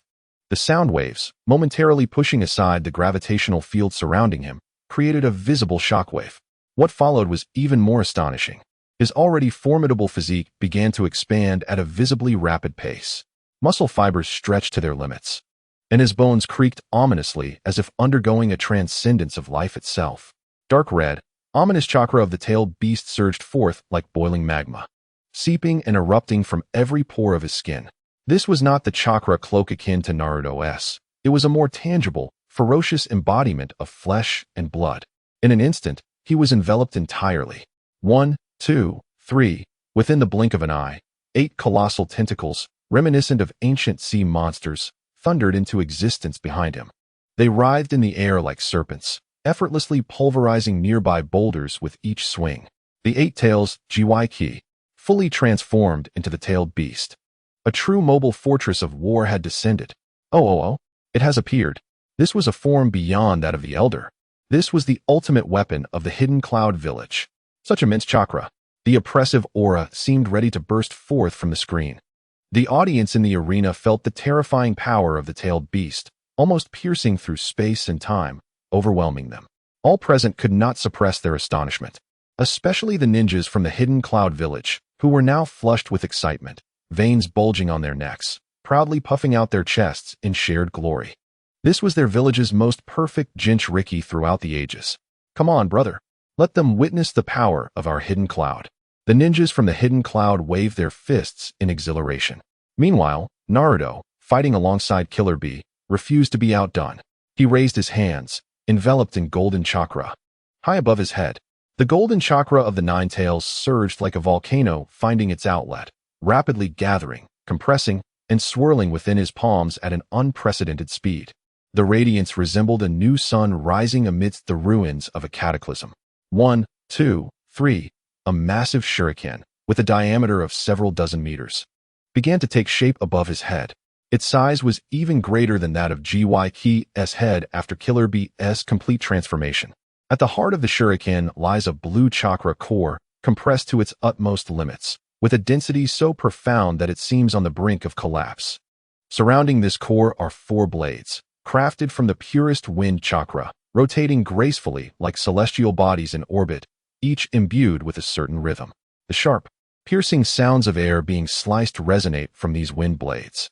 The sound waves, momentarily pushing aside the gravitational field surrounding him, created a visible shockwave. What followed was even more astonishing. His already formidable physique began to expand at a visibly rapid pace. Muscle fibers stretched to their limits, and his bones creaked ominously as if undergoing a transcendence of life itself. Dark red, ominous chakra of the tailed beast surged forth like boiling magma, seeping and erupting from every pore of his skin. This was not the chakra cloak akin to Naruto's. It was a more tangible, ferocious embodiment of flesh and blood. In an instant, he was enveloped entirely. 1, 2, 3. Within the blink of an eye, 8 colossal tentacles, reminiscent of ancient sea monsters, thundered into existence behind him. They writhed in the air like serpents, effortlessly pulverizing nearby boulders with each swing. The 8 tails, Yagai, fully transformed into the tailed beast. A true mobile fortress of war had descended. Oh, it has appeared. This was a form beyond that of the Elder. This was the ultimate weapon of the hidden cloud village. Such immense chakra. The oppressive aura seemed ready to burst forth from the screen. The audience in the arena felt the terrifying power of the tailed beast, almost piercing through space and time, overwhelming them. All present could not suppress their astonishment, especially the ninjas from the hidden cloud village, who were now flushed with excitement, veins bulging on their necks, proudly puffing out their chests in shared glory. This was their village's most perfect Jinchuriki throughout the ages. Come on, brother. Let them witness the power of our hidden cloud. The ninjas from the hidden cloud waved their fists in exhilaration. Meanwhile, Naruto, fighting alongside Killer Bee, refused to be outdone. He raised his hands, enveloped in golden chakra. High above his head, the golden chakra of the 9 tails surged like a volcano finding its outlet, rapidly gathering, compressing, and swirling within his palms at an unprecedented speed. The radiance resembled a new sun rising amidst the ruins of a cataclysm. 1, 2, 3. A massive shuriken, with a diameter of several dozen meters, began to take shape above his head. Its size was even greater than that of Yagai's head after Killer Bee's complete transformation. At the heart of the shuriken lies a blue chakra core, compressed to its utmost limits, with a density so profound that it seems on the brink of collapse. Surrounding this core are 4 blades, crafted from the purest wind chakra, rotating gracefully like celestial bodies in orbit, each imbued with a certain rhythm. The sharp, piercing sounds of air being sliced resonate from these wind blades,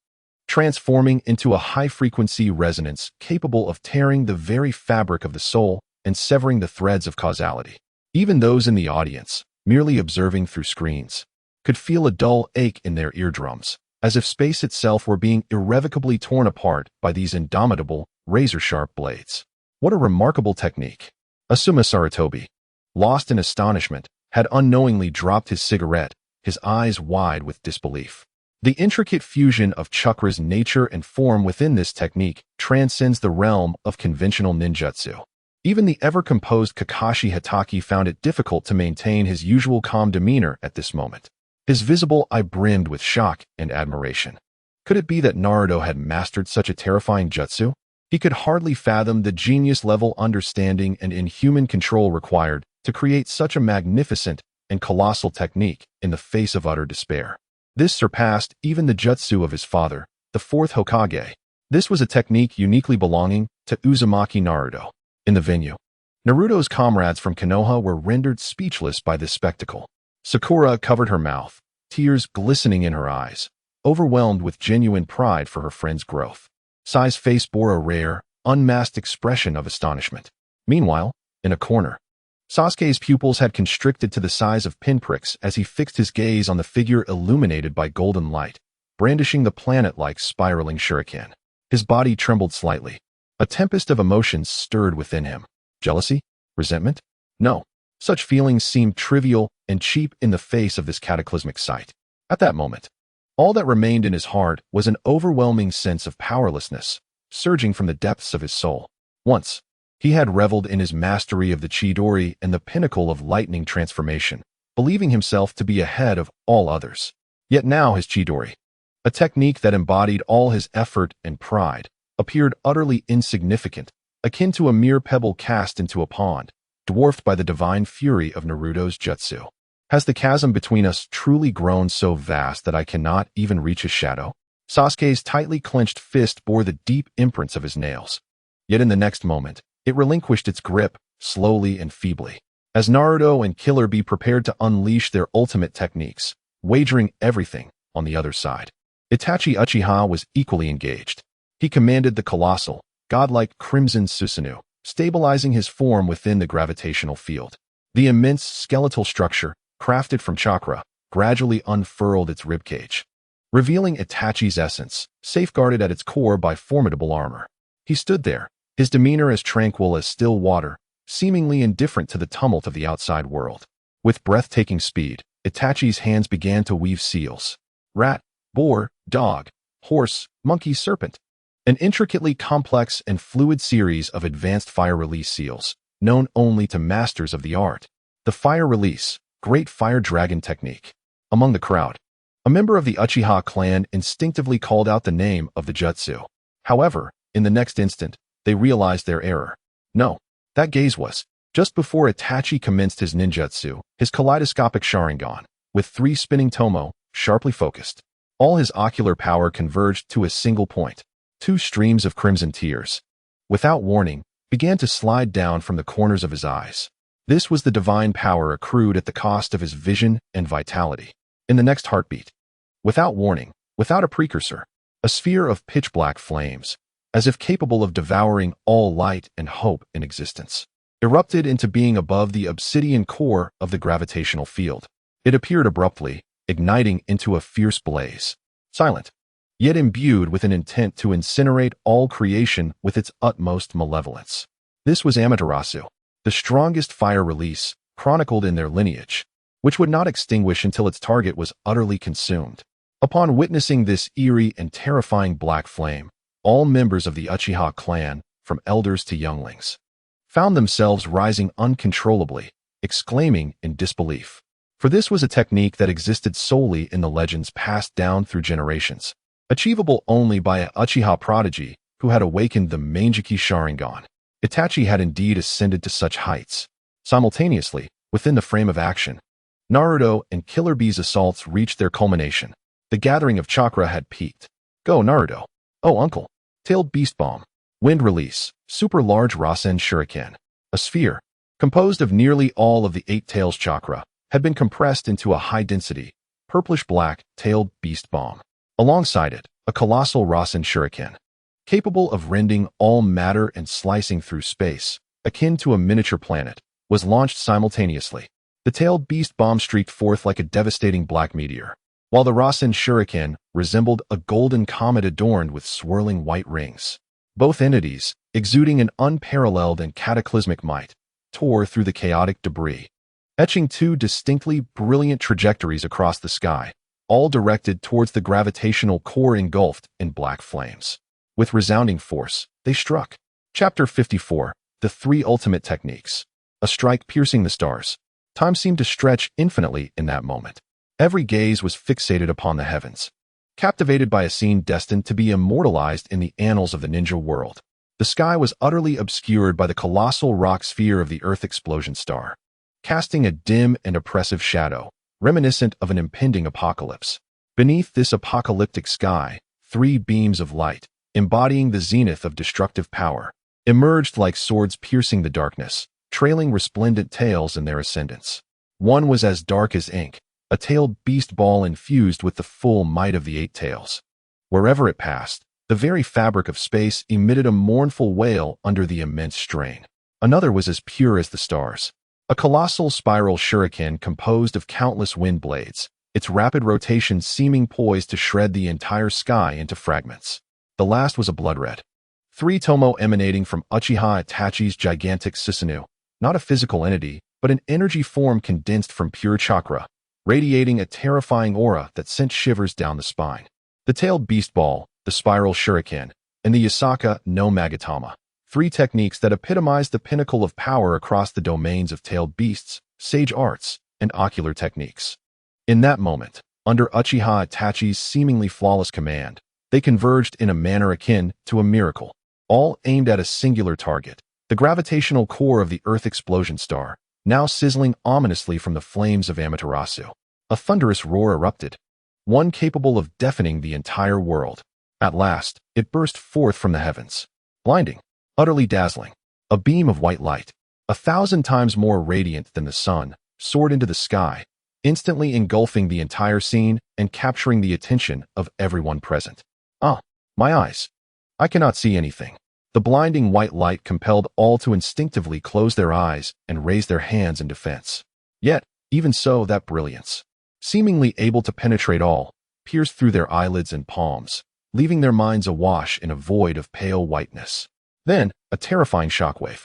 transforming into a high-frequency resonance capable of tearing the very fabric of the soul and severing the threads of causality. Even those in the audience, merely observing through screens, could feel a dull ache in their eardrums, as if space itself were being irrevocably torn apart by these indomitable, razor-sharp blades. What a remarkable technique! Asuma Sarutobi, lost in astonishment, had unknowingly dropped his cigarette, his eyes wide with disbelief. The intricate fusion of chakra's nature and form within this technique transcends the realm of conventional ninjutsu. Even the ever-composed Kakashi Hatake found it difficult to maintain his usual calm demeanor at this moment. His visible eye brimmed with shock and admiration. Could it be that Naruto had mastered such a terrifying jutsu? He could hardly fathom the genius-level understanding and inhuman control required to create such a magnificent and colossal technique in the face of utter despair. This surpassed even the jutsu of his father, the Fourth Hokage. This was a technique uniquely belonging to Uzumaki Naruto. In the venue, Naruto's comrades from Konoha were rendered speechless by this spectacle. Sakura covered her mouth, tears glistening in her eyes, overwhelmed with genuine pride for her friend's growth. Sai's face bore a rare, unmasked expression of astonishment. Meanwhile, in a corner, Sasuke's pupils had constricted to the size of pinpricks as he fixed his gaze on the figure illuminated by golden light, brandishing the planet-like spiraling shuriken. His body trembled slightly. A tempest of emotions stirred within him. Jealousy? Resentment? No. Such feelings seemed trivial and cheap in the face of this cataclysmic sight. At that moment, all that remained in his heart was an overwhelming sense of powerlessness, surging from the depths of his soul. Once, he had reveled in his mastery of the Chidori and the pinnacle of lightning transformation, believing himself to be ahead of all others. Yet now his Chidori, a technique that embodied all his effort and pride, appeared utterly insignificant, akin to a mere pebble cast into a pond, dwarfed by the divine fury of Naruto's jutsu. Has the chasm between us truly grown so vast that I cannot even reach his shadow? Sasuke's tightly clenched fist bore the deep imprints of his nails. Yet in the next moment, it relinquished its grip, slowly and feebly, as Naruto and Killer Bee prepared to unleash their ultimate techniques, wagering everything on the other side. Itachi Uchiha was equally engaged. He commanded the colossal, godlike Crimson Susanoo, stabilizing his form within the gravitational field. The immense skeletal structure, crafted from chakra, gradually unfurled its ribcage, revealing Itachi's essence, safeguarded at its core by formidable armor. He stood there, his demeanor as tranquil as still water, seemingly indifferent to the tumult of the outside world. With breathtaking speed, Itachi's hands began to weave seals. Rat, boar, dog, horse, monkey, serpent. An intricately complex and fluid series of advanced fire release seals, known only to masters of the art. The fire release, Great Fire Dragon technique. Among the crowd, a member of the Uchiha clan instinctively called out the name of the jutsu. However, in the next instant, they realized their error. No, that gaze was, just before Itachi commenced his ninjutsu, his kaleidoscopic Sharingan, with 3 spinning tomo, sharply focused. All his ocular power converged to a single point. 2 streams of crimson tears, without warning, began to slide down from the corners of his eyes. This was the divine power accrued at the cost of his vision and vitality. In the next heartbeat, without warning, without a precursor, a sphere of pitch-black flames, as if capable of devouring all light and hope in existence, erupted into being above the obsidian core of the gravitational field. It appeared abruptly, igniting into a fierce blaze. Silent, yet imbued with an intent to incinerate all creation with its utmost malevolence. This was Amaterasu, the strongest fire release chronicled in their lineage, which would not extinguish until its target was utterly consumed. Upon witnessing this eerie and terrifying black flame, all members of the Uchiha clan, from elders to younglings, found themselves rising uncontrollably, exclaiming in disbelief. For this was a technique that existed solely in the legends passed down through generations, achievable only by an Uchiha prodigy who had awakened the Manjiki Sharingan. Itachi had indeed ascended to such heights. Simultaneously, within the frame of action, Naruto and Killer Bee's assaults reached their culmination. The gathering of chakra had peaked. Go, Naruto. Oh, uncle. Tailed Beast Bomb. Wind Release. Super Large Rasen Shuriken. A sphere, composed of nearly all of the 8 tails chakra, had been compressed into a high-density, purplish-black, tailed beast bomb. Alongside it, a colossal Rasen Shuriken, capable of rending all matter and slicing through space, akin to a miniature planet, was launched simultaneously. The tailed beast bomb streaked forth like a devastating black meteor, while the Rasen Shuriken resembled a golden comet adorned with swirling white rings. Both entities, exuding an unparalleled and cataclysmic might, tore through the chaotic debris, etching 2 distinctly brilliant trajectories across the sky, all directed towards the gravitational core engulfed in black flames. With resounding force, they struck. Chapter 54, The 3 Ultimate Techniques. A strike piercing the stars. Time seemed to stretch infinitely in that moment. Every gaze was fixated upon the heavens, captivated by a scene destined to be immortalized in the annals of the ninja world. The sky was utterly obscured by the colossal rock sphere of the Earth explosion star, casting a dim and oppressive shadow, reminiscent of an impending apocalypse. Beneath this apocalyptic sky, 3 beams of light, embodying the zenith of destructive power, emerged like swords piercing the darkness, trailing resplendent tails in their ascendance. One was as dark as ink, a tailed beast ball infused with the full might of the 8 tails. Wherever it passed, the very fabric of space emitted a mournful wail under the immense strain. Another was as pure as the stars, a colossal spiral shuriken composed of countless wind blades, its rapid rotation seeming poised to shred the entire sky into fragments. The last was a blood red, 3 tomo emanating from Uchiha Itachi's gigantic Susanoo, not a physical entity, but an energy form condensed from pure chakra, radiating a terrifying aura that sent shivers down the spine. The tailed beast ball, the spiral shuriken, and the Yasaka no Magatama, 3 techniques that epitomize the pinnacle of power across the domains of tailed beasts, sage arts, and ocular techniques. In that moment, under Uchiha Itachi's seemingly flawless command, they converged in a manner akin to a miracle, all aimed at a singular target, the gravitational core of the Earth explosion star, now sizzling ominously from the flames of Amaterasu. A thunderous roar erupted, one capable of deafening the entire world. At last, it burst forth from the heavens. Blinding, utterly dazzling. A beam of white light, 1,000 times more radiant than the sun, soared into the sky, instantly engulfing the entire scene and capturing the attention of everyone present. Ah, my eyes. I cannot see anything. The blinding white light compelled all to instinctively close their eyes and raise their hands in defense. Yet, even so, that brilliance, seemingly able to penetrate all, pierced through their eyelids and palms, leaving their minds awash in a void of pale whiteness. Then, a terrifying shockwave,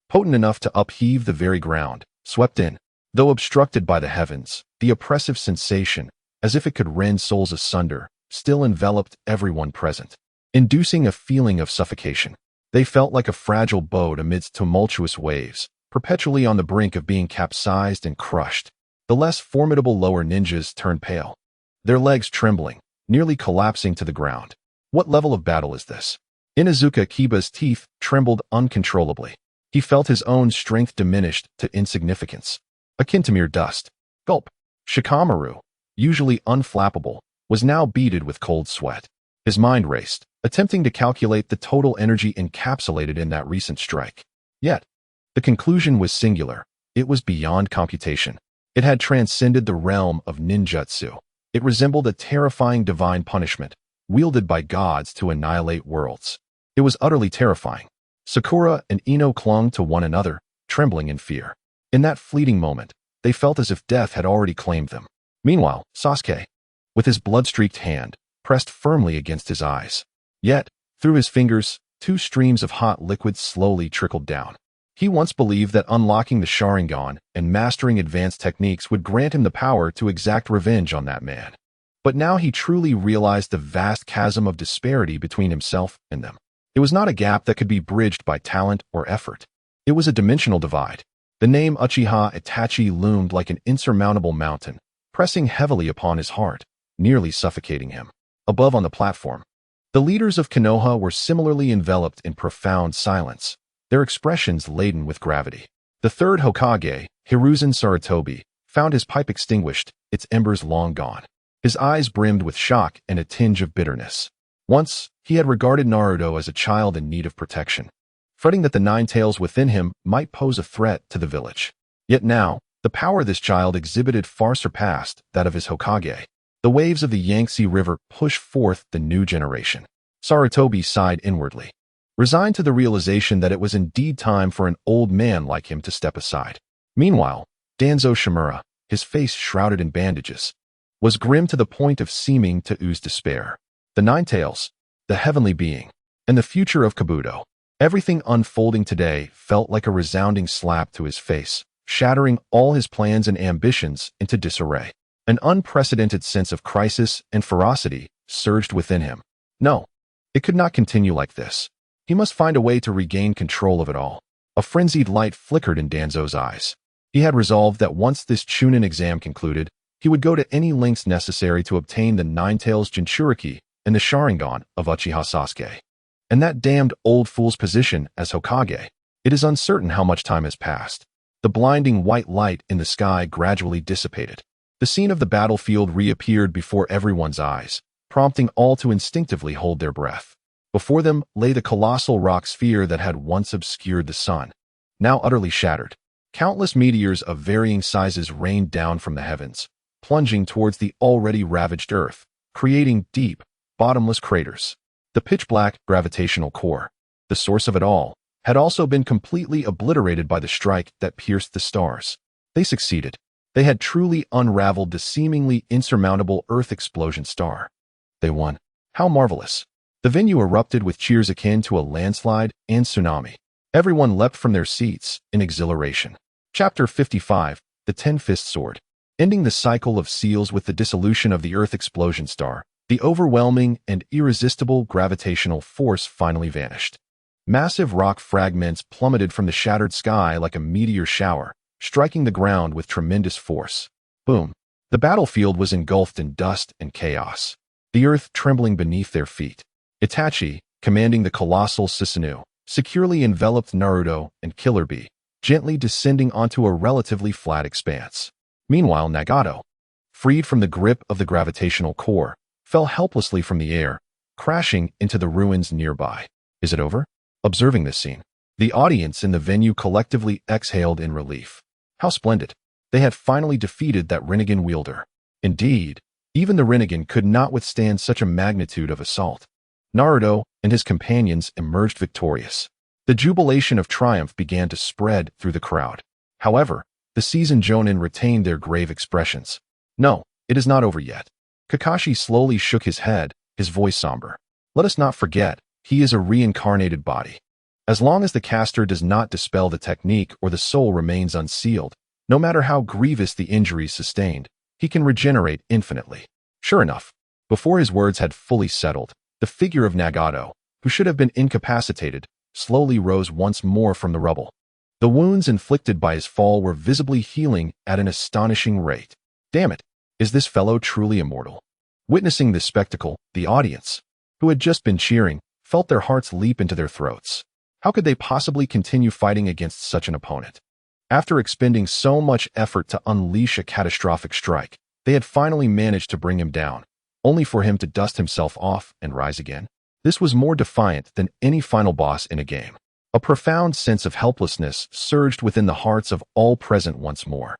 potent enough to upheave the very ground, swept in. Though obstructed by the heavens, the oppressive sensation, as if it could rend souls asunder, still enveloped everyone present, inducing a feeling of suffocation. They felt like a fragile boat amidst tumultuous waves, perpetually on the brink of being capsized and crushed. The less formidable lower ninjas turned pale, their legs trembling, nearly collapsing to the ground. What level of battle is this? Inuzuka Kiba's teeth trembled uncontrollably. He felt his own strength diminished to insignificance, akin to mere dust. Gulp. Shikamaru, usually unflappable, was now beaded with cold sweat. His mind raced, attempting to calculate the total energy encapsulated in that recent strike. Yet, the conclusion was singular. It was beyond computation. It had transcended the realm of ninjutsu. It resembled a terrifying divine punishment, wielded by gods to annihilate worlds. It was utterly terrifying. Sakura and Ino clung to one another, trembling in fear. In that fleeting moment, they felt as if death had already claimed them. Meanwhile, Sasuke, with his blood-streaked hand, pressed firmly against his eyes. Yet, through his fingers, 2 streams of hot liquid slowly trickled down. He once believed that unlocking the Sharingan and mastering advanced techniques would grant him the power to exact revenge on that man. But now he truly realized the vast chasm of disparity between himself and them. It was not a gap that could be bridged by talent or effort. It was a dimensional divide. The name Uchiha Itachi loomed like an insurmountable mountain, pressing heavily upon his heart, nearly suffocating him. Above on the platform, the leaders of Konoha were similarly enveloped in profound silence, their expressions laden with gravity. The third Hokage, Hiruzen Sarutobi, found his pipe extinguished, its embers long gone. His eyes brimmed with shock and a tinge of bitterness. Once, he had regarded Naruto as a child in need of protection, fretting that the 9 tails within him might pose a threat to the village. Yet now, the power this child exhibited far surpassed that of his Hokage. The waves of the Yangtze River pushed forth the new generation. Sarutobi sighed inwardly, resigned to the realization that it was indeed time for an old man like him to step aside. Meanwhile, Danzo Shimura, his face shrouded in bandages, was grim to the point of seeming to ooze despair. The 9 tails, the heavenly being, and the future of Kabuto. Everything unfolding today felt like a resounding slap to his face, shattering all his plans and ambitions into disarray. An unprecedented sense of crisis and ferocity surged within him. No, it could not continue like this. He must find a way to regain control of it all. A frenzied light flickered in Danzo's eyes. He had resolved that once this Chuunin exam concluded, he would go to any lengths necessary to obtain the 9 tails Jinchuriki and the Sharingan of Uchiha Sasuke. And that damned old fool's position as Hokage. It is uncertain how much time has passed. The blinding white light in the sky gradually dissipated. The scene of the battlefield reappeared before everyone's eyes, prompting all to instinctively hold their breath. Before them lay the colossal rock sphere that had once obscured the sun, now utterly shattered. Countless meteors of varying sizes rained down from the heavens, plunging towards the already ravaged earth, creating deep, bottomless craters. The pitch-black gravitational core, the source of it all, had also been completely obliterated by the strike that pierced the stars. They succeeded. They had truly unraveled the seemingly insurmountable Earth explosion star. They won. How marvelous. The venue erupted with cheers akin to a landslide and tsunami. Everyone leapt from their seats in exhilaration. Chapter 55, The Ten-Fist Sword. Ending the cycle of seals with the dissolution of the Earth explosion star, the overwhelming and irresistible gravitational force finally vanished. Massive rock fragments plummeted from the shattered sky like a meteor shower, striking the ground with tremendous force. Boom. The battlefield was engulfed in dust and chaos, the earth trembling beneath their feet. Itachi, commanding the colossal Susanoo, securely enveloped Naruto and Killer Bee, gently descending onto a relatively flat expanse. Meanwhile, Nagato, freed from the grip of the gravitational core, fell helplessly from the air, crashing into the ruins nearby. Is it over? Observing this scene, the audience in the venue collectively exhaled in relief. How splendid! They had finally defeated that Rinnegan wielder. Indeed, even the Rinnegan could not withstand such a magnitude of assault. Naruto and his companions emerged victorious. The jubilation of triumph began to spread through the crowd. However, the seasoned Jonin retained their grave expressions. No, it is not over yet. Kakashi slowly shook his head, his voice somber. Let us not forget, he is a reincarnated body. As long as the caster does not dispel the technique or the soul remains unsealed, no matter how grievous the injuries sustained, he can regenerate infinitely. Sure enough, before his words had fully settled, the figure of Nagato, who should have been incapacitated, slowly rose once more from the rubble. The wounds inflicted by his fall were visibly healing at an astonishing rate. Damn it, is this fellow truly immortal? Witnessing this spectacle, the audience, who had just been cheering, felt their hearts leap into their throats. How could they possibly continue fighting against such an opponent? After expending so much effort to unleash a catastrophic strike, they had finally managed to bring him down, only for him to dust himself off and rise again. This was more defiant than any final boss in a game. A profound sense of helplessness surged within the hearts of all present once more.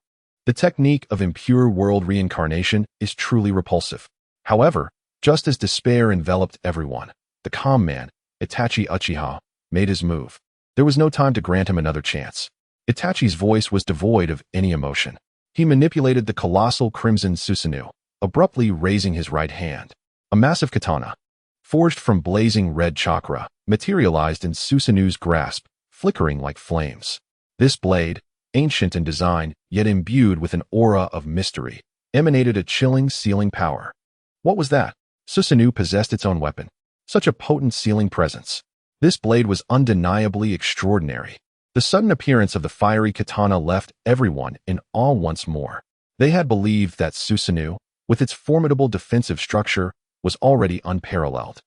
The technique of impure world reincarnation is truly repulsive. However, just as despair enveloped everyone, the calm man, Itachi Uchiha, made his move. There was no time to grant him another chance. Itachi's voice was devoid of any emotion. He manipulated the colossal crimson Susanoo, abruptly raising his right hand. A massive katana, forged from blazing red chakra, materialized in Susanoo's grasp, flickering like flames. This blade, ancient in design, yet imbued with an aura of mystery, emanated a chilling sealing power. What was that? Susanoo possessed its own weapon. Such a potent sealing presence. This blade was undeniably extraordinary. The sudden appearance of the fiery katana left everyone in awe once more. They had believed that Susanoo, with its formidable defensive structure, was already unparalleled.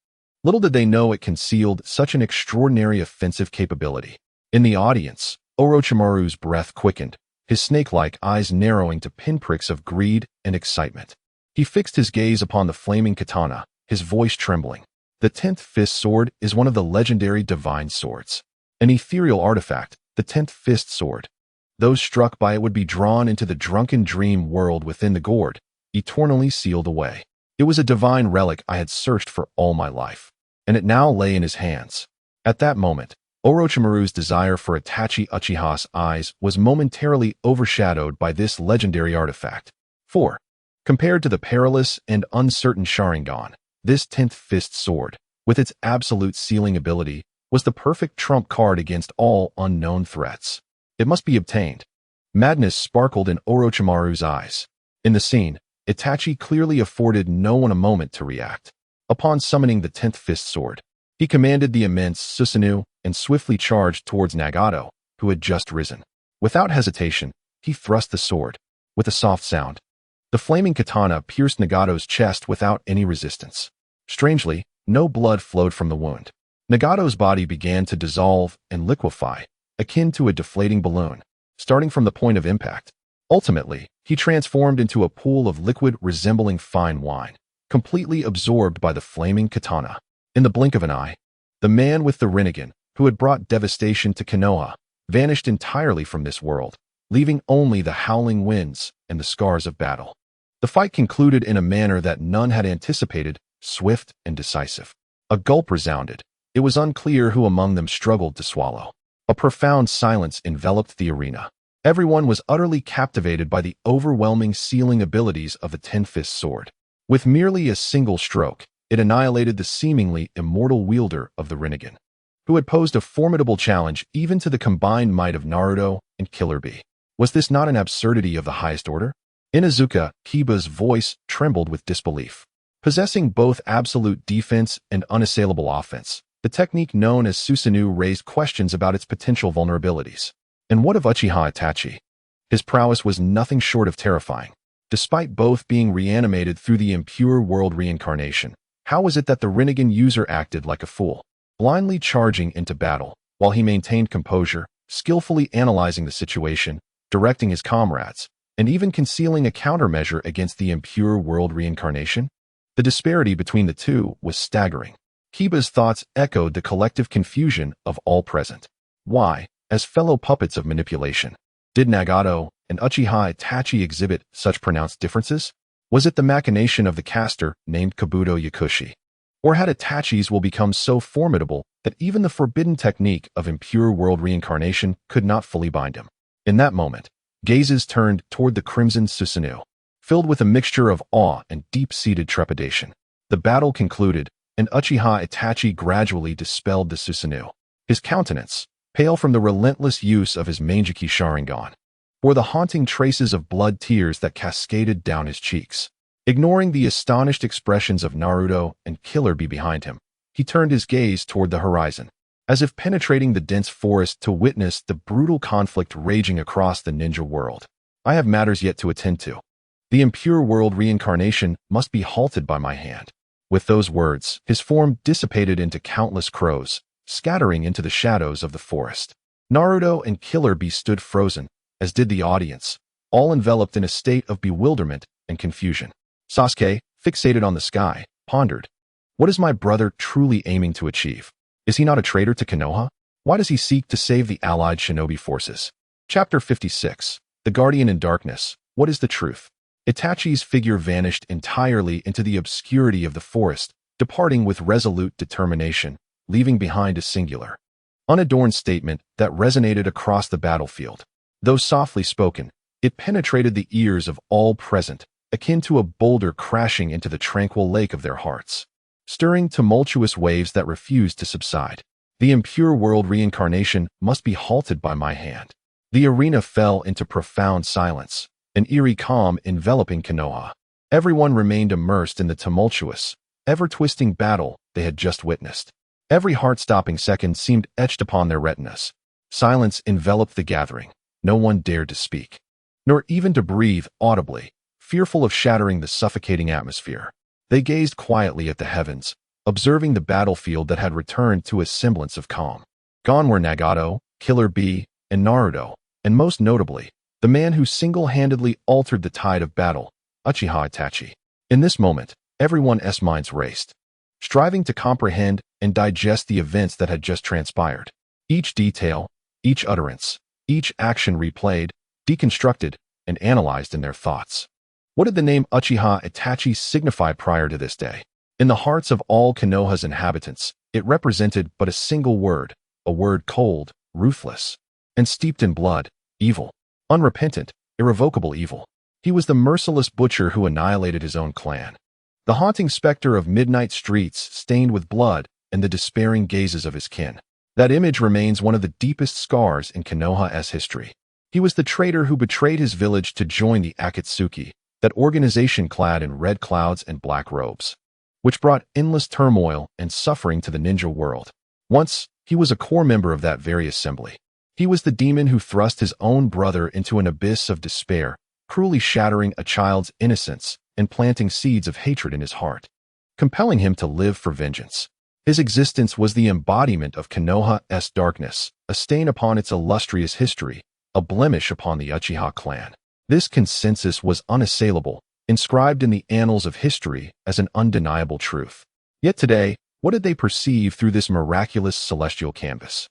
Little did they know it concealed such an extraordinary offensive capability. In the audience, Orochimaru's breath quickened, his snake-like eyes narrowing to pinpricks of greed and excitement. He fixed his gaze upon the flaming katana, his voice trembling. The 10th Fist Sword is one of the legendary divine swords. An ethereal artifact, the 10th Fist Sword. Those struck by it would be drawn into the drunken dream world within the gourd, eternally sealed away. It was a divine relic I had searched for all my life, and it now lay in his hands. At that moment, Orochimaru's desire for Itachi Uchiha's eyes was momentarily overshadowed by this legendary artifact. 4. Compared to the perilous and uncertain Sharingan, this 10th Fist Sword, with its absolute sealing ability, was the perfect trump card against all unknown threats. It must be obtained. Madness sparkled in Orochimaru's eyes. In the scene, Itachi clearly afforded no one a moment to react. Upon summoning the 10th Fist Sword, he commanded the immense Susanoo and swiftly charged towards Nagato, who had just risen. Without hesitation, he thrust the sword. With a soft sound, the flaming katana pierced Nagato's chest without any resistance. Strangely, no blood flowed from the wound. Nagato's body began to dissolve and liquefy, akin to a deflating balloon, starting from the point of impact. Ultimately, he transformed into a pool of liquid resembling fine wine, completely absorbed by the flaming katana. In the blink of an eye, the man with the Rinnegan, who had brought devastation to Konoha, vanished entirely from this world, leaving only the howling winds and the scars of battle. The fight concluded in a manner that none had anticipated, swift and decisive. A gulp resounded. It was unclear who among them struggled to swallow. A profound silence enveloped the arena. Everyone was utterly captivated by the overwhelming sealing abilities of the 10th Fist Sword. With merely a single stroke, it annihilated the seemingly immortal wielder of the Rinnegan, who had posed a formidable challenge even to the combined might of Naruto and Killer Bee. Was this not an absurdity of the highest order? Inuzuka Kiba's voice trembled with disbelief. Possessing both absolute defense and unassailable offense, the technique known as Susanoo raised questions about its potential vulnerabilities. And what of Uchiha Itachi? His prowess was nothing short of terrifying. Despite both being reanimated through the impure world reincarnation, how was it that the Rinnegan user acted like a fool, blindly charging into battle, while he maintained composure, skillfully analyzing the situation, directing his comrades, and even concealing a countermeasure against the impure world reincarnation? The disparity between the two was staggering. Kiba's thoughts echoed the collective confusion of all present. Why, as fellow puppets of manipulation, did Nagato and Uchiha Itachi exhibit such pronounced differences? Was it the machination of the caster named Kabuto Yakushi? Or had Itachi's will become so formidable that even the forbidden technique of impure world reincarnation could not fully bind him? In that moment, gazes turned toward the crimson Susanoo, filled with a mixture of awe and deep-seated trepidation. The battle concluded, and Uchiha Itachi gradually dispelled the Susanoo. His countenance, pale from the relentless use of his Manjiki Sharingan, bore the haunting traces of blood tears that cascaded down his cheeks. Ignoring the astonished expressions of Naruto and Killer Bee behind him, he turned his gaze toward the horizon, as if penetrating the dense forest to witness the brutal conflict raging across the ninja world. I have matters yet to attend to. The impure world reincarnation must be halted by my hand. With those words, his form dissipated into countless crows, scattering into the shadows of the forest. Naruto and Killer Bee stood frozen, as did the audience, all enveloped in a state of bewilderment and confusion. Sasuke, fixated on the sky, pondered. What is my brother truly aiming to achieve? Is he not a traitor to Konoha? Why does he seek to save the allied shinobi forces? Chapter 56. The Guardian in Darkness. What is the truth? Itachi's figure vanished entirely into the obscurity of the forest, departing with resolute determination, leaving behind a singular, unadorned statement that resonated across the battlefield. Though softly spoken, it penetrated the ears of all present, akin to a boulder crashing into the tranquil lake of their hearts, stirring tumultuous waves that refused to subside. The impure world reincarnation must be halted by my hand. The arena fell into profound silence, an eerie calm enveloping Konoha. Everyone remained immersed in the tumultuous, ever-twisting battle they had just witnessed. Every heart-stopping second seemed etched upon their retinas. Silence enveloped the gathering. No one dared to speak, nor even to breathe audibly, fearful of shattering the suffocating atmosphere. They gazed quietly at the heavens, observing the battlefield that had returned to a semblance of calm. Gone were Nagato, Killer Bee, and Naruto, and most notably, the man who single-handedly altered the tide of battle, Uchiha Itachi. In this moment, everyone's minds raced, striving to comprehend and digest the events that had just transpired. Each detail, each utterance, each action replayed, deconstructed, and analyzed in their thoughts. What did the name Uchiha Itachi signify prior to this day? In the hearts of all Konoha's inhabitants, it represented but a single word, a word cold, ruthless, and steeped in blood, evil. Unrepentant, irrevocable evil. He was the merciless butcher who annihilated his own clan. The haunting specter of midnight streets stained with blood and the despairing gazes of his kin. That image remains one of the deepest scars in Konoha's history. He was the traitor who betrayed his village to join the Akatsuki, that organization clad in red clouds and black robes, which brought endless turmoil and suffering to the ninja world. Once, he was a core member of that very assembly. He was the demon who thrust his own brother into an abyss of despair, cruelly shattering a child's innocence and planting seeds of hatred in his heart, compelling him to live for vengeance. His existence was the embodiment of Konoha's darkness, a stain upon its illustrious history, a blemish upon the Uchiha clan. This consensus was unassailable, inscribed in the annals of history as an undeniable truth. Yet today, what did they perceive through this miraculous celestial canvas?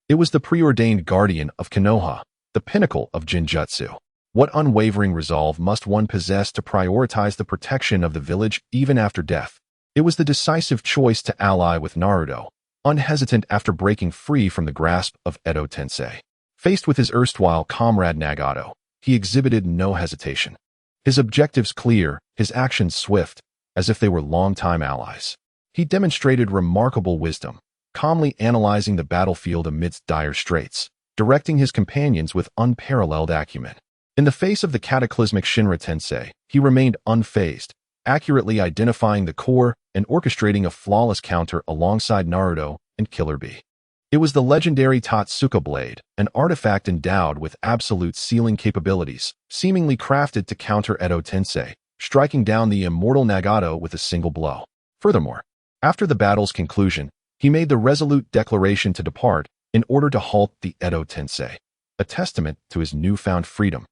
It was the preordained guardian of Konoha, the pinnacle of Jinjutsu. What unwavering resolve must one possess to prioritize the protection of the village even after death? It was the decisive choice to ally with Naruto, unhesitant after breaking free from the grasp of Edo Tensei. Faced with his erstwhile comrade Nagato, he exhibited no hesitation. His objectives clear, his actions swift, as if they were longtime allies. He demonstrated remarkable wisdom, calmly analyzing the battlefield amidst dire straits, directing his companions with unparalleled acumen. In the face of the cataclysmic Shinra Tensei, he remained unfazed, accurately identifying the core and orchestrating a flawless counter alongside Naruto and Killer Bee. It was the legendary Totsuka blade, an artifact endowed with absolute sealing capabilities, seemingly crafted to counter Edo Tensei, striking down the immortal Nagato with a single blow. Furthermore, after the battle's conclusion, he made the resolute declaration to depart, in order to halt the Edo Tensei, a testament to his newfound freedom,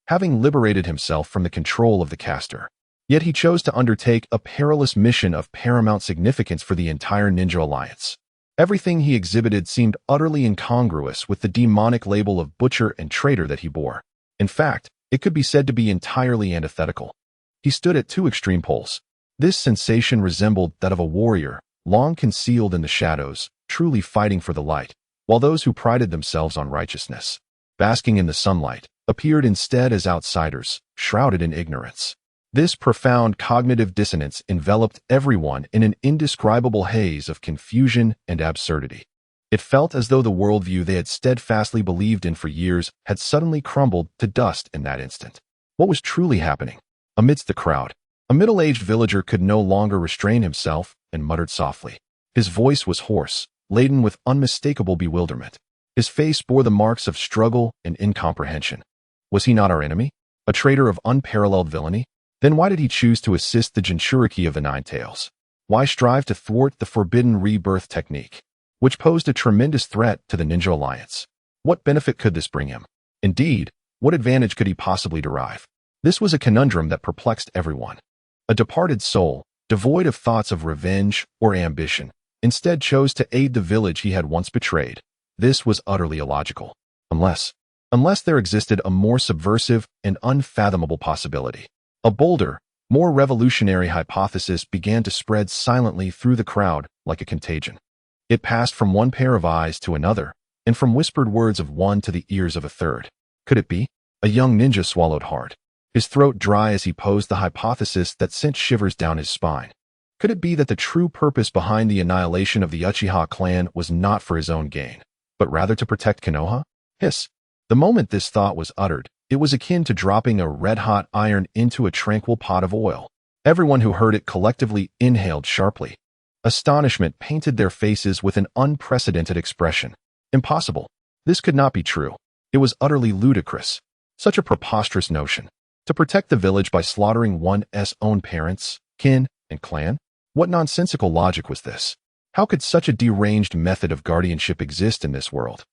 having liberated himself from the control of the caster. Yet he chose to undertake a perilous mission of paramount significance for the entire ninja alliance. Everything he exhibited seemed utterly incongruous with the demonic label of butcher and traitor that he bore. In fact, it could be said to be entirely antithetical. He stood at two extreme poles. This sensation resembled that of a warrior, long concealed in the shadows, truly fighting for the light, while those who prided themselves on righteousness, basking in the sunlight, appeared instead as outsiders, shrouded in ignorance. This profound cognitive dissonance enveloped everyone in an indescribable haze of confusion and absurdity. It felt as though the worldview they had steadfastly believed in for years had suddenly crumbled to dust in that instant. What was truly happening? Amidst the crowd, a middle-aged villager could no longer restrain himself and muttered softly. His voice was hoarse, laden with unmistakable bewilderment. His face bore the marks of struggle and incomprehension. Was he not our enemy? A traitor of unparalleled villainy? Then why did he choose to assist the Jinchuriki of the Nine Tails? Why strive to thwart the forbidden rebirth technique, which posed a tremendous threat to the Ninja Alliance? What benefit could this bring him? Indeed, what advantage could he possibly derive? This was a conundrum that perplexed everyone. A departed soul, devoid of thoughts of revenge or ambition, instead chose to aid the village he had once betrayed. This was utterly illogical. Unless there existed a more subversive and unfathomable possibility. A bolder, more revolutionary hypothesis began to spread silently through the crowd like a contagion. It passed from one pair of eyes to another, and from whispered words of one to the ears of a third. Could it be? A young ninja swallowed hard, his throat dry as he posed the hypothesis that sent shivers down his spine. Could it be that the true purpose behind the annihilation of the Uchiha clan was not for his own gain, but rather to protect Konoha? Hiss. The moment this thought was uttered, it was akin to dropping a red-hot iron into a tranquil pot of oil. Everyone who heard it collectively inhaled sharply. Astonishment painted their faces with an unprecedented expression. Impossible. This could not be true. It was utterly ludicrous. Such a preposterous notion. To protect the village by slaughtering one's own parents, kin, and clan? What nonsensical logic was this? How could such a deranged method of guardianship exist in this world?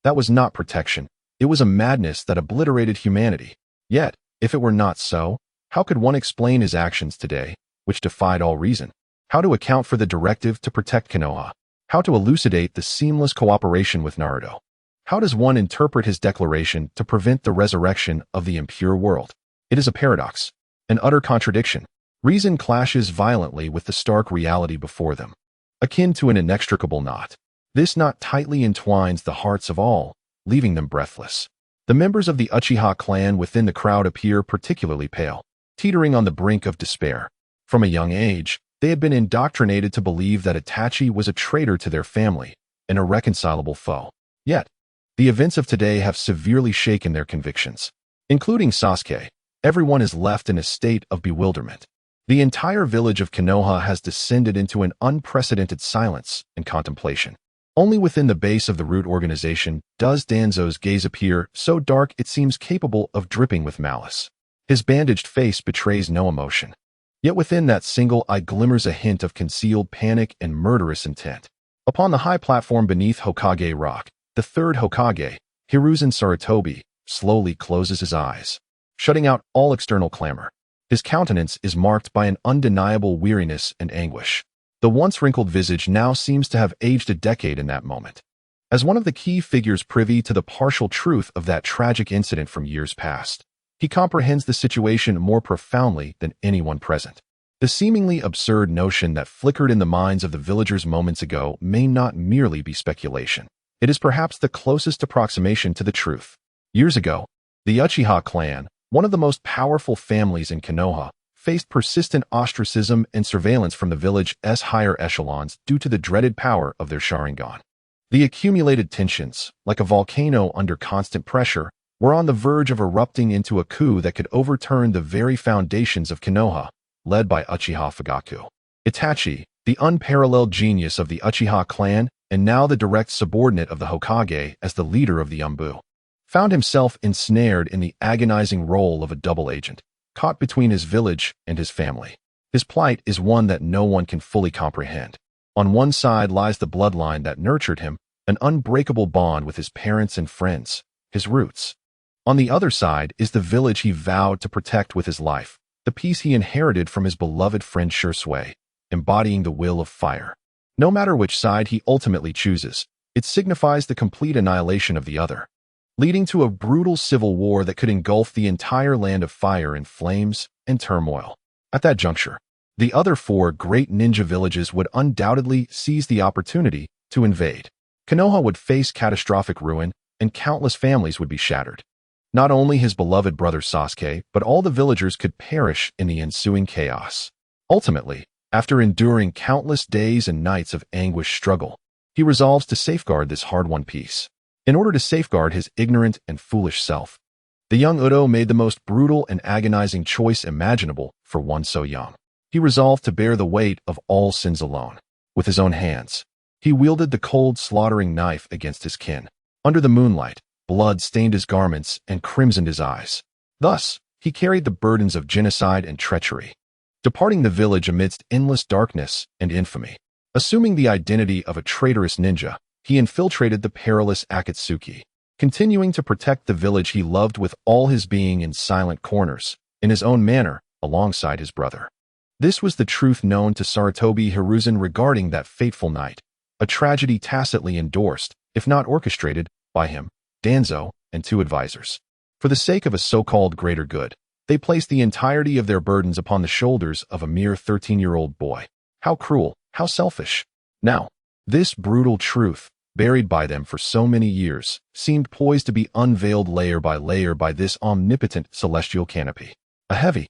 That was not protection. It was a madness that obliterated humanity. Yet, if it were not so, how could one explain his actions today, which defied all reason? How to account for the directive to protect Konoha? How to elucidate the seamless cooperation with Naruto? How does one interpret his declaration to prevent the resurrection of the impure world? It is a paradox, an utter contradiction. Reason clashes violently with the stark reality before them, akin to an inextricable knot. This knot tightly entwines the hearts of all, leaving them breathless. The members of the Uchiha clan within the crowd appear particularly pale, teetering on the brink of despair. From a young age, they had been indoctrinated to believe that Itachi was a traitor to their family, an irreconcilable foe. Yet, the events of today have severely shaken their convictions. Including Sasuke, everyone is left in a state of bewilderment. The entire village of Konoha has descended into an unprecedented silence and contemplation. Only within the base of the root organization does Danzo's gaze appear so dark it seems capable of dripping with malice. His bandaged face betrays no emotion. Yet within that single eye glimmers a hint of concealed panic and murderous intent. Upon the high platform beneath Hokage Rock, the third Hokage, Hiruzen Sarutobi, slowly closes his eyes, shutting out all external clamor. His countenance is marked by an undeniable weariness and anguish. The once wrinkled visage now seems to have aged a decade in that moment. As one of the key figures privy to the partial truth of that tragic incident from years past, he comprehends the situation more profoundly than anyone present. The seemingly absurd notion that flickered in the minds of the villagers moments ago may not merely be speculation. It is perhaps the closest approximation to the truth. Years ago, the Uchiha clan, one of the most powerful families in Konoha, faced persistent ostracism and surveillance from the village's higher echelons due to the dreaded power of their Sharingan. The accumulated tensions, like a volcano under constant pressure, were on the verge of erupting into a coup that could overturn the very foundations of Konoha, led by Uchiha Fugaku. Itachi, the unparalleled genius of the Uchiha clan and now the direct subordinate of the Hokage as the leader of the Umbu, found himself ensnared in the agonizing role of a double agent, caught between his village and his family. His plight is one that no one can fully comprehend. On one side lies the bloodline that nurtured him, an unbreakable bond with his parents and friends, his roots. On the other side is the village he vowed to protect with his life, the peace he inherited from his beloved friend Shursui, embodying the will of fire. No matter which side he ultimately chooses, it signifies the complete annihilation of the other, leading to a brutal civil war that could engulf the entire land of fire in flames and turmoil. At that juncture, the other four great ninja villages would undoubtedly seize the opportunity to invade. Konoha would face catastrophic ruin, and countless families would be shattered. Not only his beloved brother Sasuke, but all the villagers could perish in the ensuing chaos. Ultimately, after enduring countless days and nights of anguished struggle, he resolves to safeguard this hard-won peace. In order to safeguard his ignorant and foolish self, the young Udo made the most brutal and agonizing choice imaginable for one so young. He resolved to bear the weight of all sins alone. With his own hands, he wielded the cold, slaughtering knife against his kin. Under the moonlight, blood stained his garments and crimsoned his eyes. Thus, he carried the burdens of genocide and treachery, departing the village amidst endless darkness and infamy. Assuming the identity of a traitorous ninja, he infiltrated the perilous Akatsuki, continuing to protect the village he loved with all his being in silent corners, in his own manner, alongside his brother. This was the truth known to Sarutobi Hiruzen regarding that fateful night, a tragedy tacitly endorsed, if not orchestrated, by him, Danzo, and two advisors. For the sake of a so-called greater good, they placed the entirety of their burdens upon the shoulders of a mere 13-year-old boy. How cruel, how selfish. Now, this brutal truth, buried by them for so many years, seemed poised to be unveiled layer by this omnipotent celestial canopy. A heavy,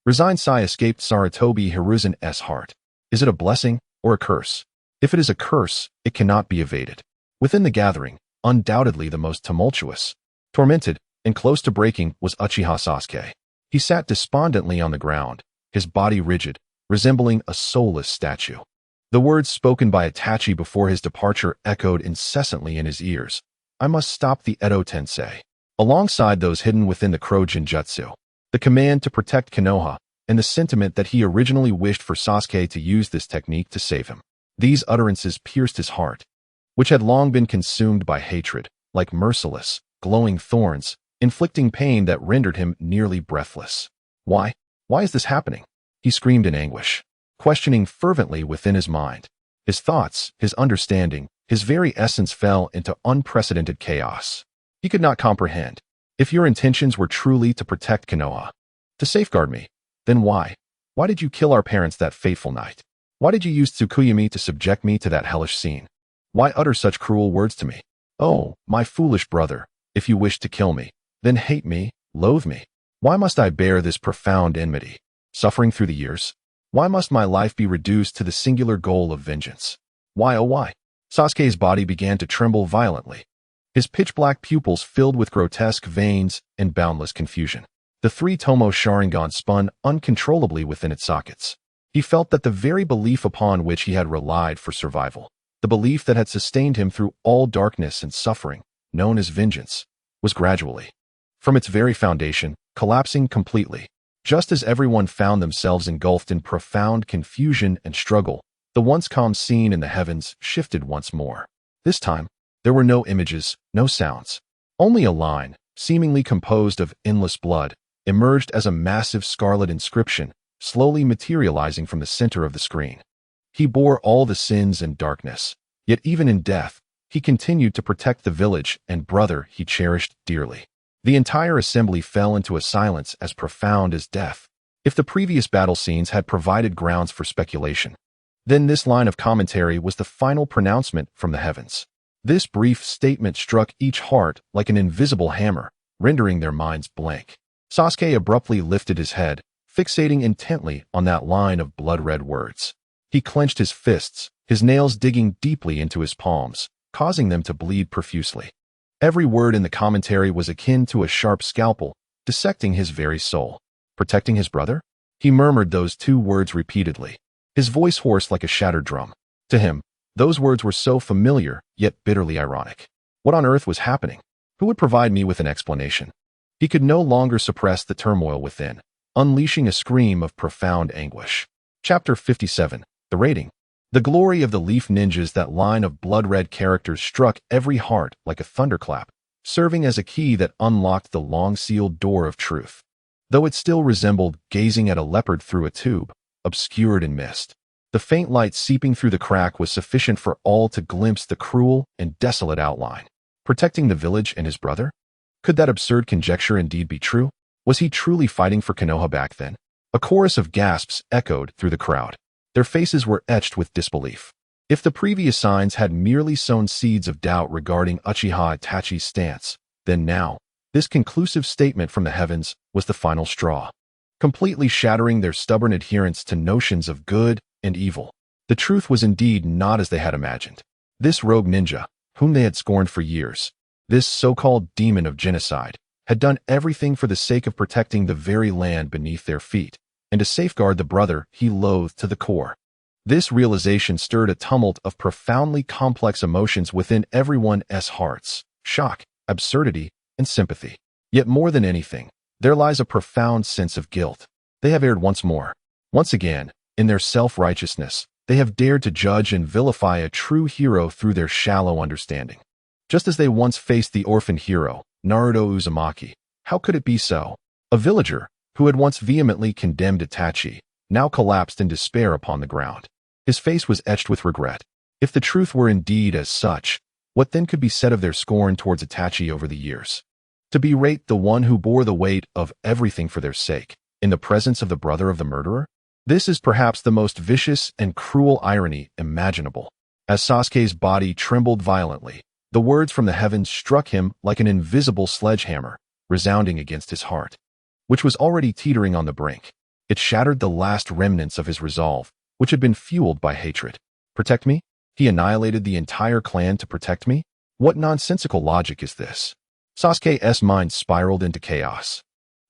resigned sigh escaped Sarutobi Hiruzen's heart. Is it a blessing or a curse? If it is a curse, it cannot be evaded. Within the gathering, undoubtedly the most tumultuous, tormented, and close to breaking was Uchiha Sasuke. He sat despondently on the ground, his body rigid, resembling a soulless statue. The words spoken by Itachi before his departure echoed incessantly in his ears. I must stop the Edo Tensei. Alongside those hidden within the Crow Jinjutsu, the command to protect Konoha, and the sentiment that he originally wished for Sasuke to use this technique to save him. These utterances pierced his heart, which had long been consumed by hatred, like merciless, glowing thorns, inflicting pain that rendered him nearly breathless. Why? Why is this happening? He screamed in anguish, questioning fervently within his mind. His thoughts, his understanding, his very essence fell into unprecedented chaos. He could not comprehend. If your intentions were truly to protect Konoha, to safeguard me, then why? Why did you kill our parents that fateful night? Why did you use Tsukuyami to subject me to that hellish scene? Why utter such cruel words to me? Oh, my foolish brother, if you wish to kill me, then hate me, loathe me. Why must I bear this profound enmity, suffering through the years? Why must my life be reduced to the singular goal of vengeance? Why, oh why? Sasuke's body began to tremble violently, his pitch-black pupils filled with grotesque veins and boundless confusion. The three-tomo Sharingan spun uncontrollably within its sockets. He felt that the very belief upon which he had relied for survival, the belief that had sustained him through all darkness and suffering, known as vengeance, was gradually, from its very foundation, collapsing completely. Just as everyone found themselves engulfed in profound confusion and struggle, the once calm scene in the heavens shifted once more. This time, there were no images, no sounds. Only a line, seemingly composed of endless blood, emerged as a massive scarlet inscription, slowly materializing from the center of the screen. He bore all the sins and darkness, yet even in death, he continued to protect the village and brother he cherished dearly. The entire assembly fell into a silence as profound as death. If the previous battle scenes had provided grounds for speculation, then this line of commentary was the final pronouncement from the heavens. This brief statement struck each heart like an invisible hammer, rendering their minds blank. Sasuke abruptly lifted his head, fixating intently on that line of blood-red words. He clenched his fists, his nails digging deeply into his palms, causing them to bleed profusely. Every word in the commentary was akin to a sharp scalpel, dissecting his very soul. Protecting his brother? He murmured those two words repeatedly, his voice hoarse like a shattered drum. To him, those words were so familiar, yet bitterly ironic. What on earth was happening? Who would provide me with an explanation? He could no longer suppress the turmoil within, unleashing a scream of profound anguish. Chapter 57. The Rating. The glory of the Leaf Ninjas, that line of blood-red characters, struck every heart like a thunderclap, serving as a key that unlocked the long-sealed door of truth. Though it still resembled gazing at a leopard through a tube, obscured in mist, the faint light seeping through the crack was sufficient for all to glimpse the cruel and desolate outline. Protecting the village and his brother? Could that absurd conjecture indeed be true? Was he truly fighting for Konoha back then? A chorus of gasps echoed through the crowd. Their faces were etched with disbelief. If the previous signs had merely sown seeds of doubt regarding Uchiha Itachi's stance, then now, this conclusive statement from the heavens was the final straw, completely shattering their stubborn adherence to notions of good and evil. The truth was indeed not as they had imagined. This rogue ninja, whom they had scorned for years, this so-called demon of genocide, had done everything for the sake of protecting the very land beneath their feet, and to safeguard the brother he loathed to the core. This realization stirred a tumult of profoundly complex emotions within everyone's hearts: shock, absurdity, and sympathy. Yet more than anything, there lies a profound sense of guilt. They have erred once more. Once again, in their self-righteousness, they have dared to judge and vilify a true hero through their shallow understanding. Just as they once faced the orphan hero, Naruto Uzumaki. How could it be so? A villager, who had once vehemently condemned Itachi, now collapsed in despair upon the ground. His face was etched with regret. If the truth were indeed as such, what then could be said of their scorn towards Itachi over the years? To berate the one who bore the weight of everything for their sake, in the presence of the brother of the murderer? This is perhaps the most vicious and cruel irony imaginable. As Sasuke's body trembled violently, the words from the heavens struck him like an invisible sledgehammer, resounding against his heart, which was already teetering on the brink. It shattered the last remnants of his resolve, which had been fueled by hatred. Protect me? He annihilated the entire clan to protect me? What nonsensical logic is this? Sasuke's mind spiraled into chaos.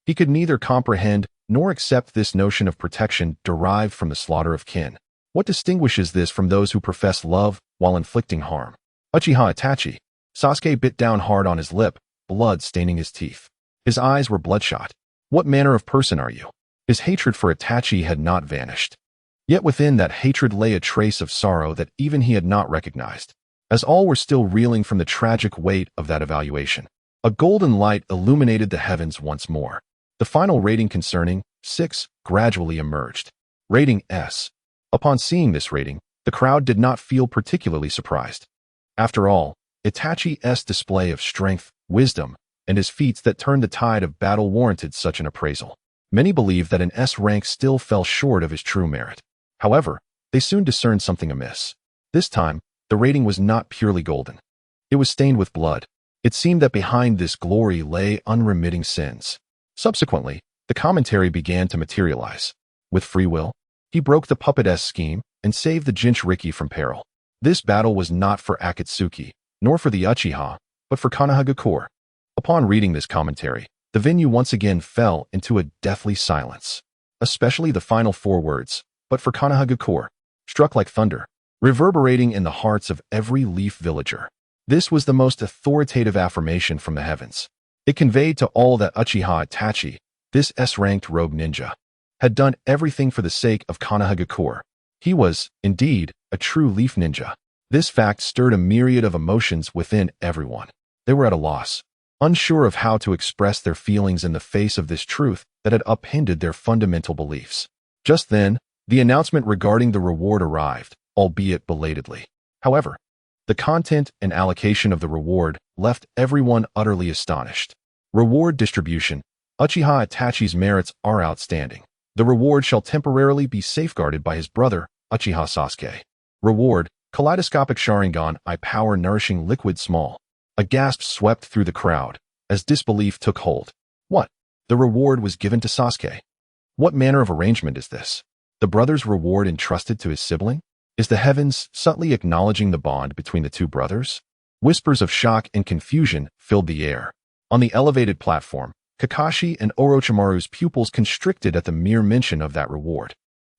He could neither comprehend nor accept this notion of protection derived from the slaughter of kin. What distinguishes this from those who profess love while inflicting harm? Uchiha Itachi. Sasuke bit down hard on his lip, blood staining his teeth. His eyes were bloodshot. What manner of person are you? His hatred for Itachi had not vanished. Yet within that hatred lay a trace of sorrow that even he had not recognized. As all were still reeling from the tragic weight of that evaluation, a golden light illuminated the heavens once more. The final rating concerning 6 gradually emerged. Rating S. Upon seeing this rating, the crowd did not feel particularly surprised. After all, Itachi's display of strength, wisdom, and his feats that turned the tide of battle warranted such an appraisal. Many believed that an S rank still fell short of his true merit. However, they soon discerned something amiss. This time, the rating was not purely golden. It was stained with blood. It seemed that behind this glory lay unremitting sins. Subsequently, the commentary began to materialize. With free will, he broke the puppet-esque scheme and saved the Jinchuriki from peril. This battle was not for Akatsuki, nor for the Uchiha, but for Konoha. Upon reading this commentary, the venue once again fell into a deathly silence. Especially the final 4 words, "but for Konoha," struck like thunder, reverberating in the hearts of every Leaf villager. This was the most authoritative affirmation from the heavens. It conveyed to all that Uchiha Itachi, this S-ranked rogue ninja, had done everything for the sake of Konoha. He was, indeed, a true Leaf ninja. This fact stirred a myriad of emotions within everyone. They were at a loss, unsure of how to express their feelings in the face of this truth that had upended their fundamental beliefs. Just then, the announcement regarding the reward arrived, albeit belatedly. However, the content and allocation of the reward left everyone utterly astonished. Reward distribution. Uchiha Itachi's merits are outstanding. The reward shall temporarily be safeguarded by his brother, Uchiha Sasuke. Reward, kaleidoscopic Sharingan I power nourishing liquid small. A gasp swept through the crowd, as disbelief took hold. What? The reward was given to Sasuke? What manner of arrangement is this? The brother's reward entrusted to his sibling? Is the heavens subtly acknowledging the bond between the two brothers? Whispers of shock and confusion filled the air. On the elevated platform, Kakashi and Orochimaru's pupils constricted at the mere mention of that reward.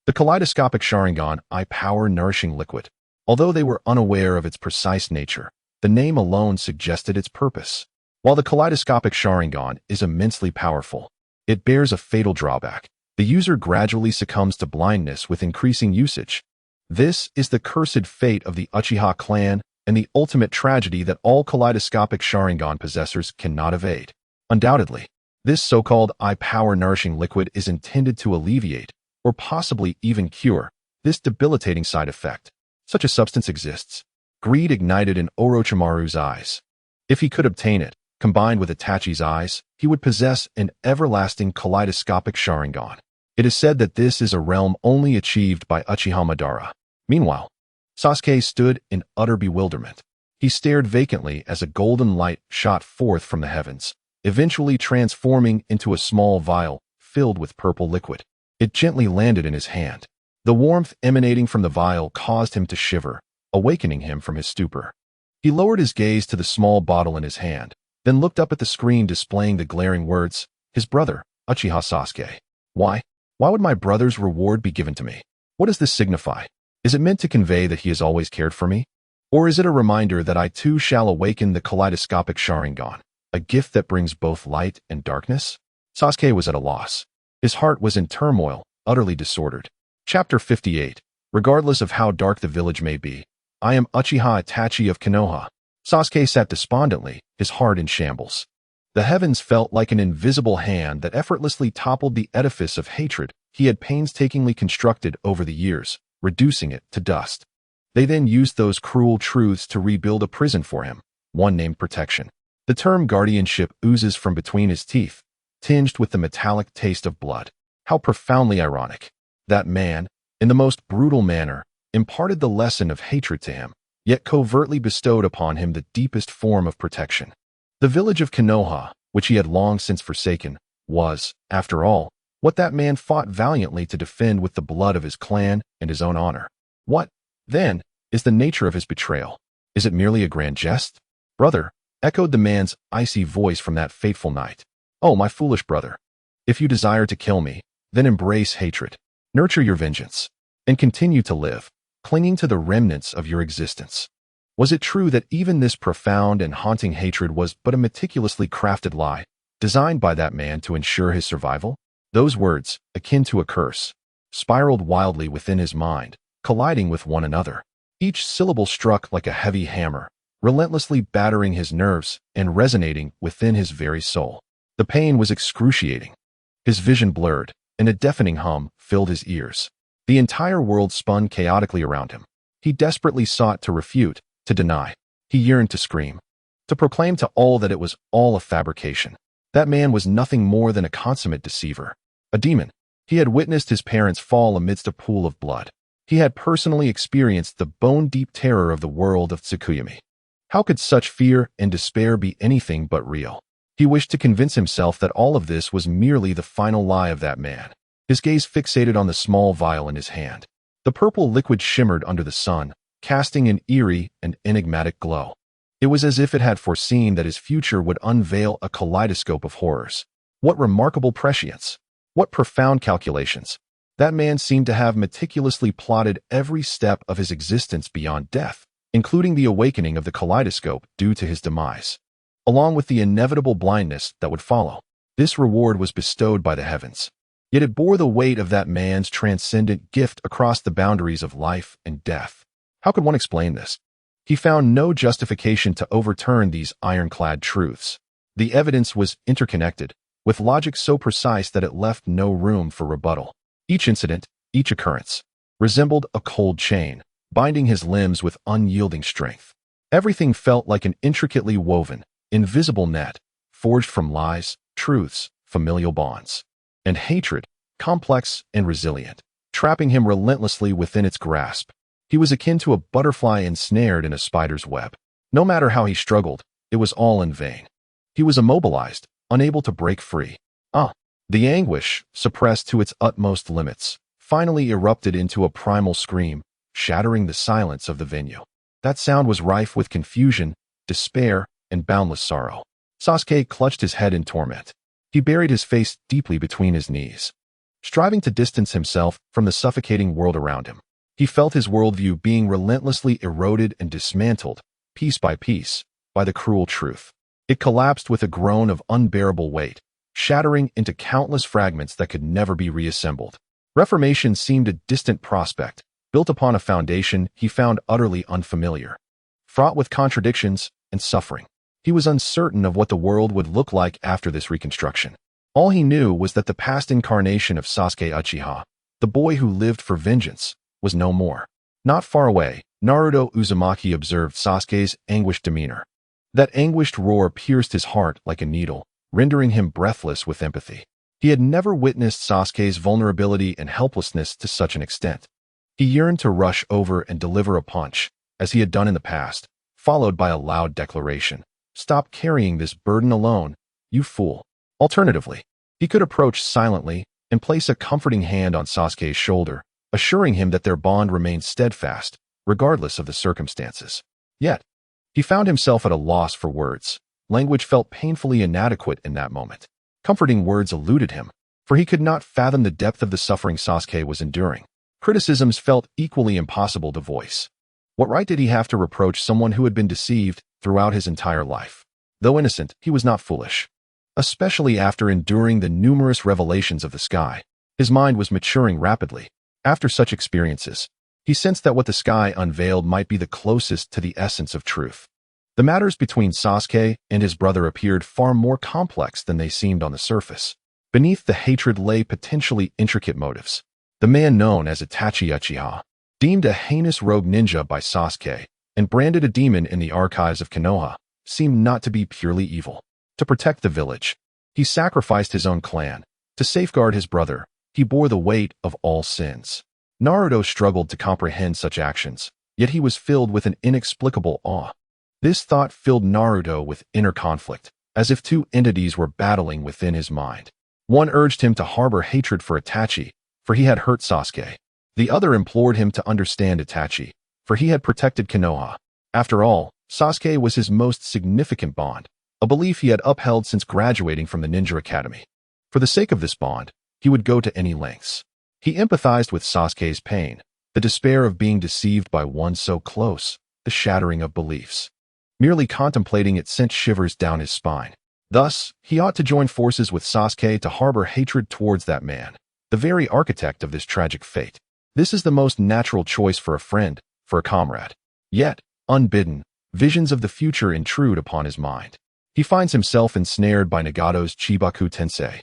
The kaleidoscopic Sharingan I power nourishing liquid. Although they were unaware of its precise nature, the name alone suggested its purpose. While the kaleidoscopic Sharingan is immensely powerful, it bears a fatal drawback. The user gradually succumbs to blindness with increasing usage. This is the cursed fate of the Uchiha clan and the ultimate tragedy that all kaleidoscopic Sharingan possessors cannot evade. Undoubtedly, this so-called eye-power nourishing liquid is intended to alleviate, or possibly even cure, this debilitating side effect. Such a substance exists. Greed ignited in Orochimaru's eyes. If he could obtain it, combined with Itachi's eyes, he would possess an everlasting kaleidoscopic Sharingan. It is said that this is a realm only achieved by Uchiha Madara. Meanwhile, Sasuke stood in utter bewilderment. He stared vacantly as a golden light shot forth from the heavens, eventually transforming into a small vial filled with purple liquid. It gently landed in his hand. The warmth emanating from the vial caused him to shiver, awakening him from his stupor. He lowered his gaze to the small bottle in his hand, then looked up at the screen displaying the glaring words, "His brother, Uchiha Sasuke." Why? Why would my brother's reward be given to me? What does this signify? Is it meant to convey that he has always cared for me? Or is it a reminder that I too shall awaken the kaleidoscopic Sharingan, a gift that brings both light and darkness? Sasuke was at a loss. His heart was in turmoil, utterly disordered. Chapter 58. Regardless of how dark the village may be, I am Uchiha Itachi of Konoha. Sasuke sat despondently, his heart in shambles. The heavens felt like an invisible hand that effortlessly toppled the edifice of hatred he had painstakingly constructed over the years, reducing it to dust. They then used those cruel truths to rebuild a prison for him, one named protection. The term guardianship oozes from between his teeth, tinged with the metallic taste of blood. How profoundly ironic. That man, in the most brutal manner, imparted the lesson of hatred to him, yet covertly bestowed upon him the deepest form of protection. The village of Konoha, which he had long since forsaken, was, after all, what that man fought valiantly to defend with the blood of his clan and his own honor. What, then, is the nature of his betrayal? Is it merely a grand jest? Brother, echoed the man's icy voice from that fateful night. Oh, my foolish brother. If you desire to kill me, then embrace hatred. Nurture your vengeance, and continue to live, clinging to the remnants of your existence. Was it true that even this profound and haunting hatred was but a meticulously crafted lie, designed by that man to ensure his survival? Those words, akin to a curse, spiraled wildly within his mind, colliding with one another. Each syllable struck like a heavy hammer, relentlessly battering his nerves and resonating within his very soul. The pain was excruciating. His vision blurred, and a deafening hum filled his ears. The entire world spun chaotically around him. He desperately sought to refute, to deny. He yearned to scream, to proclaim to all that it was all a fabrication. That man was nothing more than a consummate deceiver, a demon. He had witnessed his parents fall amidst a pool of blood. He had personally experienced the bone-deep terror of the world of Tsukuyami. How could such fear and despair be anything but real? He wished to convince himself that all of this was merely the final lie of that man. His gaze fixated on the small vial in his hand. The purple liquid shimmered under the sun, casting an eerie and enigmatic glow. It was as if it had foreseen that his future would unveil a kaleidoscope of horrors. What remarkable prescience! What profound calculations! That man seemed to have meticulously plotted every step of his existence beyond death, including the awakening of the kaleidoscope due to his demise, along with the inevitable blindness that would follow. This reward was bestowed by the heavens. Yet it bore the weight of that man's transcendent gift across the boundaries of life and death. How could one explain this? He found no justification to overturn these ironclad truths. The evidence was interconnected, with logic so precise that it left no room for rebuttal. Each incident, each occurrence, resembled a cold chain, binding his limbs with unyielding strength. Everything felt like an intricately woven, invisible net, forged from lies, truths, familial bonds, and hatred, complex and resilient, trapping him relentlessly within its grasp. He was akin to a butterfly ensnared in a spider's web. No matter how he struggled, it was all in vain. He was immobilized, unable to break free. The anguish, suppressed to its utmost limits, finally erupted into a primal scream, shattering the silence of the venue. That sound was rife with confusion, despair, and boundless sorrow. Sasuke clutched his head in torment. He buried his face deeply between his knees, striving to distance himself from the suffocating world around him. He felt his worldview being relentlessly eroded and dismantled, piece by piece, by the cruel truth. It collapsed with a groan of unbearable weight, shattering into countless fragments that could never be reassembled. Reformation seemed a distant prospect, built upon a foundation he found utterly unfamiliar, fraught with contradictions and suffering. He was uncertain of what the world would look like after this reconstruction. All he knew was that the past incarnation of Sasuke Uchiha, the boy who lived for vengeance, was no more. Not far away, Naruto Uzumaki observed Sasuke's anguished demeanor. That anguished roar pierced his heart like a needle, rendering him breathless with empathy. He had never witnessed Sasuke's vulnerability and helplessness to such an extent. He yearned to rush over and deliver a punch, as he had done in the past, followed by a loud declaration. "Stop carrying this burden alone, you fool." Alternatively, he could approach silently and place a comforting hand on Sasuke's shoulder, assuring him that their bond remained steadfast, regardless of the circumstances. Yet, he found himself at a loss for words. Language felt painfully inadequate in that moment. Comforting words eluded him, for he could not fathom the depth of the suffering Sasuke was enduring. Criticisms felt equally impossible to voice. What right did he have to reproach someone who had been deceived throughout his entire life? Though innocent, he was not foolish. Especially after enduring the numerous revelations of the sky, his mind was maturing rapidly. After such experiences, he sensed that what the sky unveiled might be the closest to the essence of truth. The matters between Sasuke and his brother appeared far more complex than they seemed on the surface. Beneath the hatred lay potentially intricate motives. The man known as Itachi Uchiha, deemed a heinous rogue ninja by Sasuke and branded a demon in the archives of Konoha, seemed not to be purely evil. To protect the village, he sacrificed his own clan. To safeguard his brother, he bore the weight of all sins. Naruto struggled to comprehend such actions, yet he was filled with an inexplicable awe. This thought filled Naruto with inner conflict, as if two entities were battling within his mind. One urged him to harbor hatred for Itachi, for he had hurt Sasuke. The other implored him to understand Itachi, for he had protected Konoha. After all, Sasuke was his most significant bond, a belief he had upheld since graduating from the Ninja Academy. For the sake of this bond, he would go to any lengths. He empathized with Sasuke's pain, the despair of being deceived by one so close, the shattering of beliefs. Merely contemplating it sent shivers down his spine. Thus, he ought to join forces with Sasuke to harbor hatred towards that man, the very architect of this tragic fate. This is the most natural choice for a friend, for a comrade. Yet, unbidden, visions of the future intrude upon his mind. He finds himself ensnared by Nagato's Chibaku Tensei,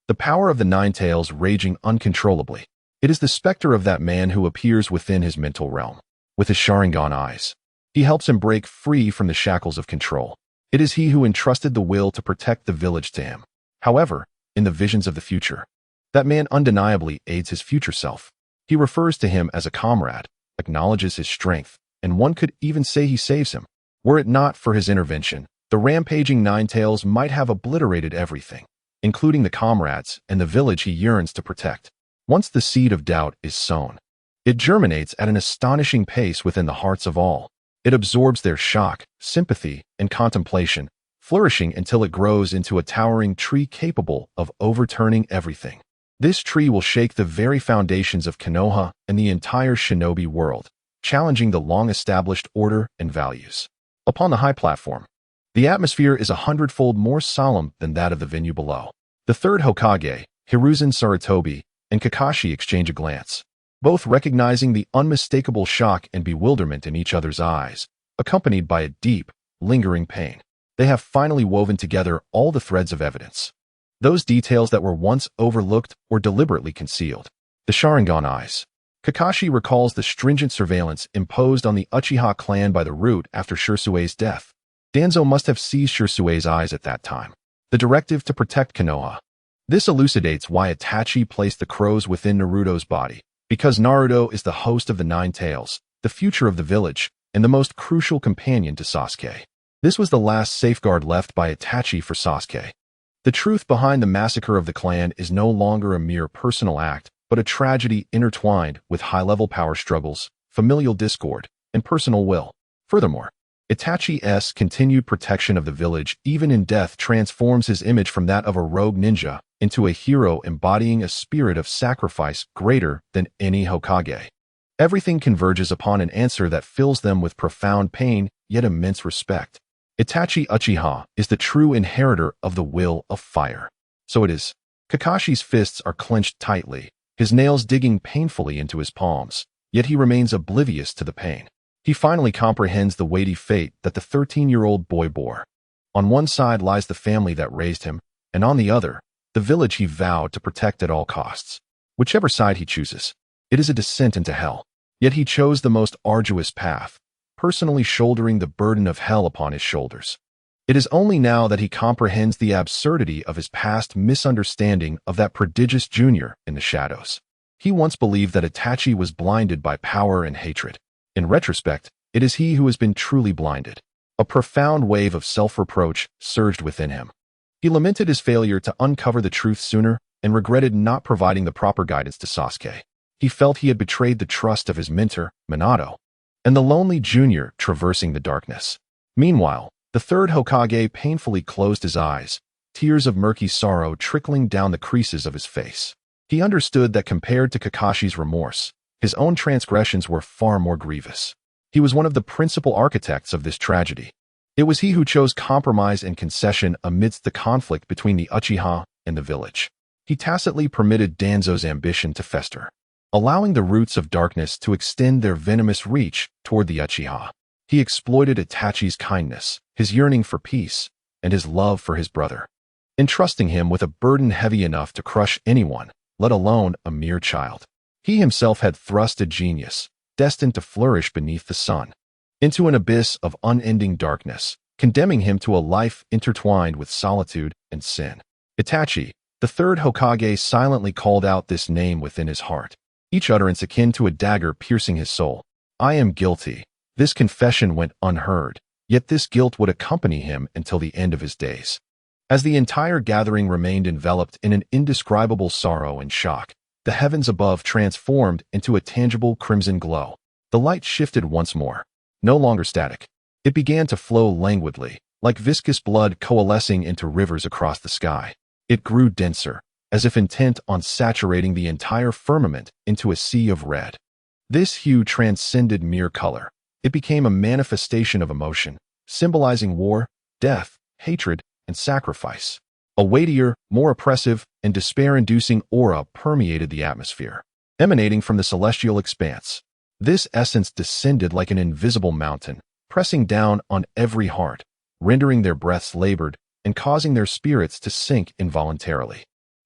the power of the Nine Tails raging uncontrollably. It is the specter of that man who appears within his mental realm. With his Sharingan eyes, he helps him break free from the shackles of control. It is he who entrusted the will to protect the village to him. However, in the visions of the future, that man undeniably aids his future self. He refers to him as a comrade, acknowledges his strength, and one could even say he saves him. Were it not for his intervention, the rampaging Nine Tails might have obliterated everything, including the comrades and the village he yearns to protect. Once the seed of doubt is sown, it germinates at an astonishing pace within the hearts of all. It absorbs their shock, sympathy, and contemplation, flourishing until it grows into a towering tree capable of overturning everything. This tree will shake the very foundations of Konoha and the entire shinobi world, challenging the long-established order and values. Upon the high platform, the atmosphere is 100-fold more solemn than that of the venue below. The third Hokage, Hiruzen Sarutobi, and Kakashi exchange a glance, both recognizing the unmistakable shock and bewilderment in each other's eyes, accompanied by a deep, lingering pain. They have finally woven together all the threads of evidence, those details that were once overlooked or deliberately concealed. The Sharingan eyes. Kakashi recalls the stringent surveillance imposed on the Uchiha clan by the Root after Shirsue's death. Danzo must have seized Shirsue's eyes at that time. The directive to protect Konoha. This elucidates why Itachi placed the crows within Naruto's body, because Naruto is the host of the Nine Tails, the future of the village, and the most crucial companion to Sasuke. This was the last safeguard left by Itachi for Sasuke. The truth behind the massacre of the clan is no longer a mere personal act, but a tragedy intertwined with high-level power struggles, familial discord, and personal will. Furthermore, Itachi's continued protection of the village, even in death, transforms his image from that of a rogue ninja into a hero embodying a spirit of sacrifice greater than any Hokage. Everything converges upon an answer that fills them with profound pain, yet immense respect. Itachi Uchiha is the true inheritor of the will of fire. So it is. Kakashi's fists are clenched tightly, his nails digging painfully into his palms. yet he remains oblivious to the pain. He finally comprehends the weighty fate that the 13-year-old boy bore. On one side lies the family that raised him, and on the other, the village he vowed to protect at all costs. Whichever side he chooses, it is a descent into hell. Yet he chose the most arduous path, personally shouldering the burden of hell upon his shoulders. It is only now that he comprehends the absurdity of his past misunderstanding of that prodigious junior in the shadows. He once believed that Itachi was blinded by power and hatred. In retrospect, it is he who has been truly blinded. A profound wave of self-reproach surged within him. He lamented his failure to uncover the truth sooner and regretted not providing the proper guidance to Sasuke. He felt he had betrayed the trust of his mentor, Minato, and the lonely junior traversing the darkness. Meanwhile, the third Hokage painfully closed his eyes, tears of murky sorrow trickling down the creases of his face. He understood that compared to Kakashi's remorse, his own transgressions were far more grievous. He was one of the principal architects of this tragedy. It was he who chose compromise and concession amidst the conflict between the Uchiha and the village. He tacitly permitted Danzo's ambition to fester, allowing the roots of darkness to extend their venomous reach toward the Uchiha. He exploited Itachi's kindness, his yearning for peace, and his love for his brother, entrusting him with a burden heavy enough to crush anyone, let alone a mere child. He himself had thrust a genius, destined to flourish beneath the sun, into an abyss of unending darkness, condemning him to a life intertwined with solitude and sin. Itachi, the third Hokage, silently called out this name within his heart, each utterance akin to a dagger piercing his soul. I am guilty. This confession went unheard, yet this guilt would accompany him until the end of his days. As the entire gathering remained enveloped in an indescribable sorrow and shock, the heavens above transformed into a tangible crimson glow. The light shifted once more. No longer static. It began to flow languidly, like viscous blood coalescing into rivers across the sky. It grew denser, as if intent on saturating the entire firmament into a sea of red. This hue transcended mere color. It became a manifestation of emotion, symbolizing war, death, hatred, and sacrifice. A weightier, more oppressive, and despair-inducing aura permeated the atmosphere, emanating from the celestial expanse. This essence descended like an invisible mountain, pressing down on every heart, rendering their breaths labored and causing their spirits to sink involuntarily.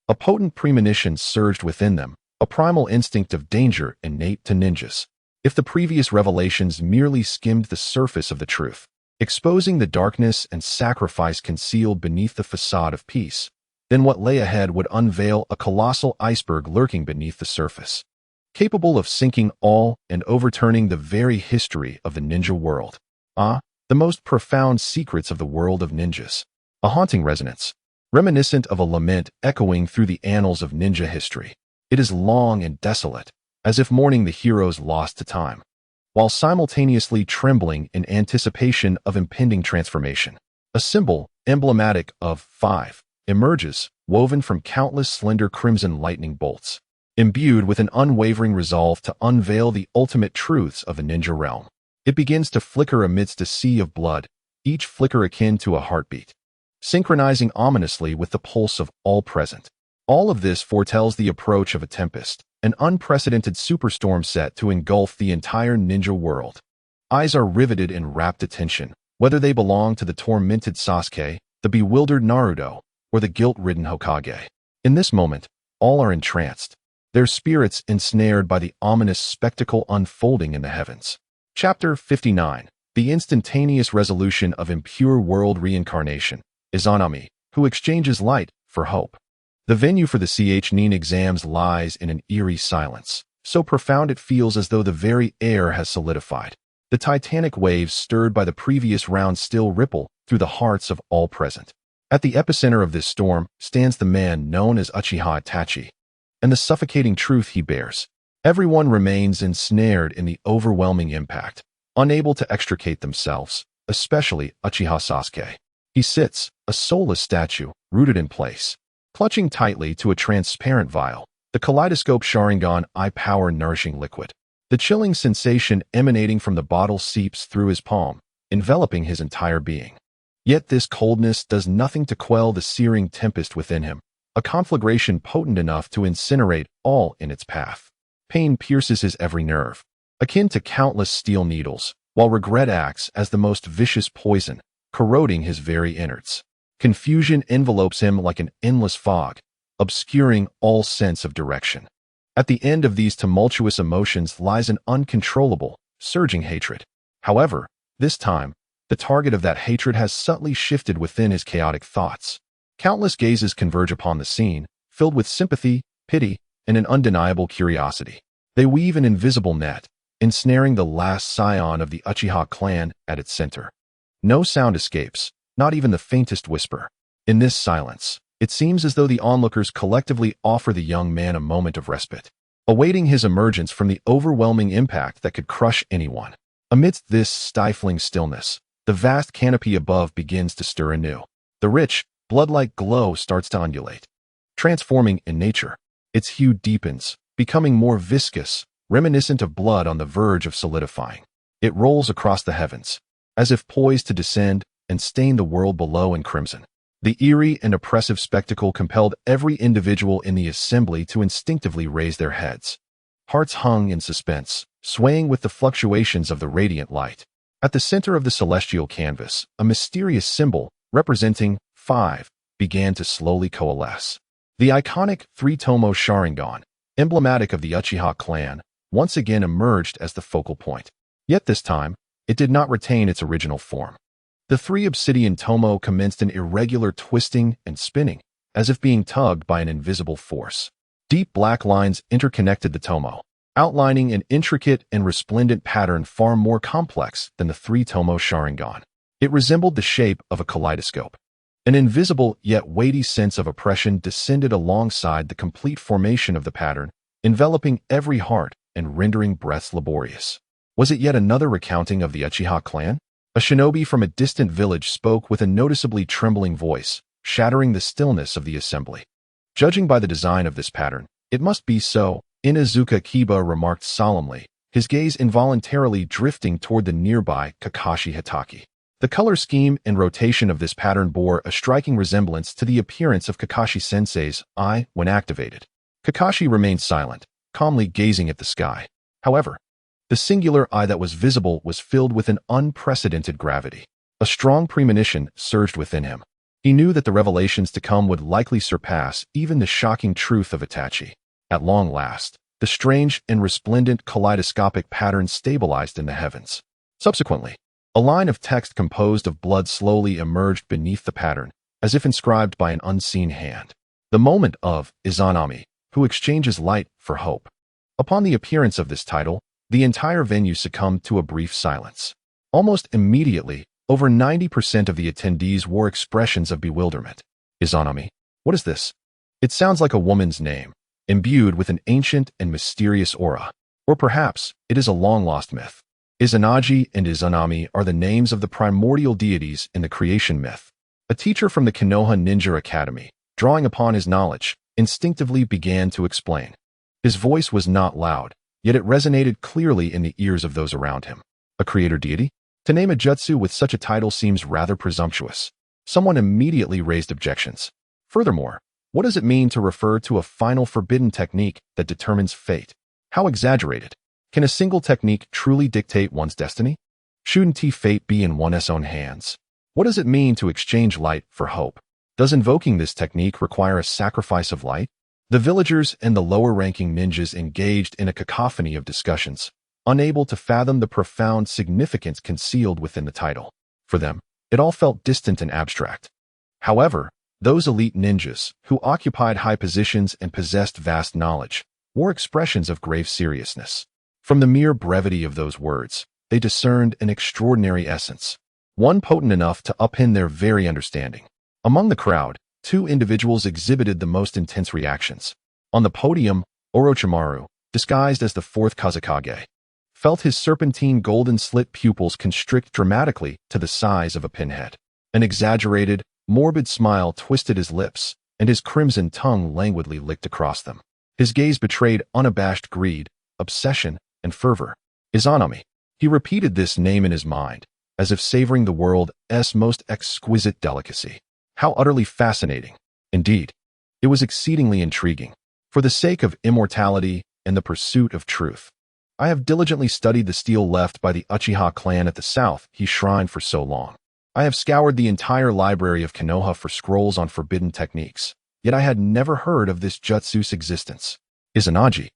A potent premonition surged within them, a primal instinct of danger innate to ninjas. If the previous revelations merely skimmed the surface of the truth, exposing the darkness and sacrifice concealed beneath the facade of peace, then what lay ahead would unveil a colossal iceberg lurking beneath the surface, capable of sinking all and overturning the very history of the ninja world. The most profound secrets of the world of ninjas. A haunting resonance, reminiscent of a lament echoing through the annals of ninja history. It is long and desolate, as if mourning the heroes lost to time, while simultaneously trembling in anticipation of impending transformation. A symbol, emblematic of 5, emerges, woven from countless slender crimson lightning bolts, imbued with an unwavering resolve to unveil the ultimate truths of the ninja realm. It begins to flicker amidst a sea of blood, each flicker akin to a heartbeat, synchronizing ominously with the pulse of all present. All of this foretells the approach of a tempest, an unprecedented superstorm set to engulf the entire ninja world. Eyes are riveted in rapt attention, whether they belong to the tormented Sasuke, the bewildered Naruto, or the guilt-ridden Hokage. In this moment, all are entranced, their spirits ensnared by the ominous spectacle unfolding in the heavens. Chapter 59. The instantaneous resolution of impure world reincarnation. Izanami, who exchanges light for hope. The venue for the Chuunin Exams lies in an eerie silence, so profound it feels as though the very air has solidified. The titanic waves stirred by the previous round still ripple through the hearts of all present. At the epicenter of this storm stands the man known as Uchiha Itachi, and the suffocating truth he bears. Everyone remains ensnared in the overwhelming impact, unable to extricate themselves, especially Uchiha Sasuke. He sits, a soulless statue, rooted in place, clutching tightly to a transparent vial, the kaleidoscope Sharingan eye-power nourishing liquid. The chilling sensation emanating from the bottle seeps through his palm, enveloping his entire being. Yet this coldness does nothing to quell the searing tempest within him, a conflagration potent enough to incinerate all in its path. Pain pierces his every nerve, akin to countless steel needles, while regret acts as the most vicious poison, corroding his very innards. Confusion envelopes him like an endless fog, obscuring all sense of direction. At the end of these tumultuous emotions lies an uncontrollable, surging hatred. However, this time, the target of that hatred has subtly shifted within his chaotic thoughts. Countless gazes converge upon the scene, filled with sympathy, pity, and an undeniable curiosity. They weave an invisible net, ensnaring the last scion of the Uchiha clan at its center. No sound escapes, not even the faintest whisper. In this silence, it seems as though the onlookers collectively offer the young man a moment of respite, awaiting his emergence from the overwhelming impact that could crush anyone. Amidst this stifling stillness, the vast canopy above begins to stir anew. The rich, blood-like glow starts to undulate, transforming in nature. Its hue deepens, becoming more viscous, reminiscent of blood on the verge of solidifying. It rolls across the heavens, as if poised to descend and stain the world below in crimson. The eerie and oppressive spectacle compelled every individual in the assembly to instinctively raise their heads. Hearts hung in suspense, swaying with the fluctuations of the radiant light. At the center of the celestial canvas, a mysterious symbol, representing 5, began to slowly coalesce. The iconic three-tomo Sharingan, emblematic of the Uchiha clan, once again emerged as the focal point. Yet this time, it did not retain its original form. The 3 obsidian tomo commenced an irregular twisting and spinning, as if being tugged by an invisible force. Deep black lines interconnected the tomo, outlining an intricate and resplendent pattern far more complex than the 3-tomo Sharingan. It resembled the shape of a kaleidoscope. An invisible yet weighty sense of oppression descended alongside the complete formation of the pattern, enveloping every heart and rendering breaths laborious. Was it yet another recounting of the Uchiha clan? A shinobi from a distant village spoke with a noticeably trembling voice, shattering the stillness of the assembly. Judging by the design of this pattern, it must be so, Inuzuka Kiba remarked solemnly, his gaze involuntarily drifting toward the nearby Kakashi Hitaki. The color scheme and rotation of this pattern bore a striking resemblance to the appearance of Kakashi-sensei's eye when activated. Kakashi remained silent, calmly gazing at the sky. However, the singular eye that was visible was filled with an unprecedented gravity. A strong premonition surged within him. He knew that the revelations to come would likely surpass even the shocking truth of Itachi. At long last, the strange and resplendent kaleidoscopic pattern stabilized in the heavens. Subsequently, a line of text composed of blood slowly emerged beneath the pattern, as if inscribed by an unseen hand. The moment of Izanami, who exchanges light for hope. Upon the appearance of this title, the entire venue succumbed to a brief silence. Almost immediately, over 90% of the attendees wore expressions of bewilderment. Izanami? What is this? It sounds like a woman's name, imbued with an ancient and mysterious aura. Or perhaps, it is a long-lost myth. Izanagi and Izanami are the names of the primordial deities in the creation myth. A teacher from the Konoha Ninja Academy, drawing upon his knowledge, instinctively began to explain. His voice was not loud, yet it resonated clearly in the ears of those around him. A creator deity? To name a jutsu with such a title seems rather presumptuous. Someone immediately raised objections. Furthermore, what does it mean to refer to a final forbidden technique that determines fate? How exaggerated? Can a single technique truly dictate one's destiny? Shouldn't fate be in one's own hands? What does it mean to exchange light for hope? Does invoking this technique require a sacrifice of light? The villagers and the lower-ranking ninjas engaged in a cacophony of discussions, unable to fathom the profound significance concealed within the title. For them, it all felt distant and abstract. However, those elite ninjas, who occupied high positions and possessed vast knowledge, wore expressions of grave seriousness. From the mere brevity of those words, they discerned an extraordinary essence, one potent enough to upend their very understanding. Among the crowd, 2 individuals exhibited the most intense reactions. On the podium, Orochimaru, disguised as the 4th Hokage, felt his serpentine golden slit pupils constrict dramatically to the size of a pinhead. An exaggerated, morbid smile twisted his lips, and his crimson tongue languidly licked across them. His gaze betrayed unabashed greed, obsession, and fervor. Izanami. He repeated this name in his mind, as if savoring the world's most exquisite delicacy. How utterly fascinating. Indeed, it was exceedingly intriguing. For the sake of immortality and the pursuit of truth, I have diligently studied the steel left by the Uchiha clan at the south he shrined for so long. I have scoured the entire library of Konoha for scrolls on forbidden techniques, yet I had never heard of this jutsu's existence. Izanagi,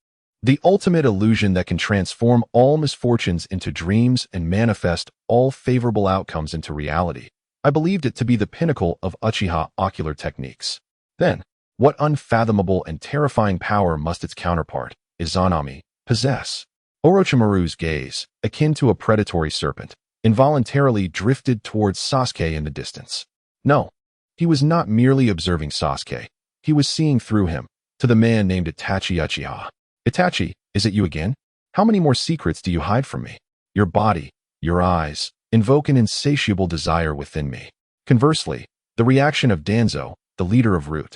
the ultimate illusion that can transform all misfortunes into dreams and manifest all favorable outcomes into reality. I believed it to be the pinnacle of Uchiha ocular techniques. Then, what unfathomable and terrifying power must its counterpart, Izanami, possess? Orochimaru's gaze, akin to a predatory serpent, involuntarily drifted towards Sasuke in the distance. No, he was not merely observing Sasuke. He was seeing through him, to the man named Itachi Uchiha. Itachi, is it you again? How many more secrets do you hide from me? Your body, your eyes, invoke an insatiable desire within me. Conversely, the reaction of Danzo, the leader of Root,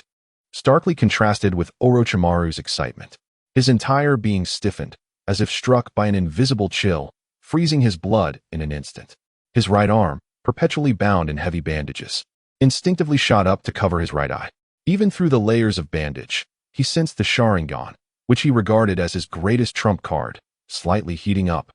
starkly contrasted with Orochimaru's excitement. His entire being stiffened, as if struck by an invisible chill, freezing his blood in an instant. His right arm, perpetually bound in heavy bandages, instinctively shot up to cover his right eye. Even through the layers of bandage, he sensed the Sharingan, which he regarded as his greatest trump card, slightly heating up,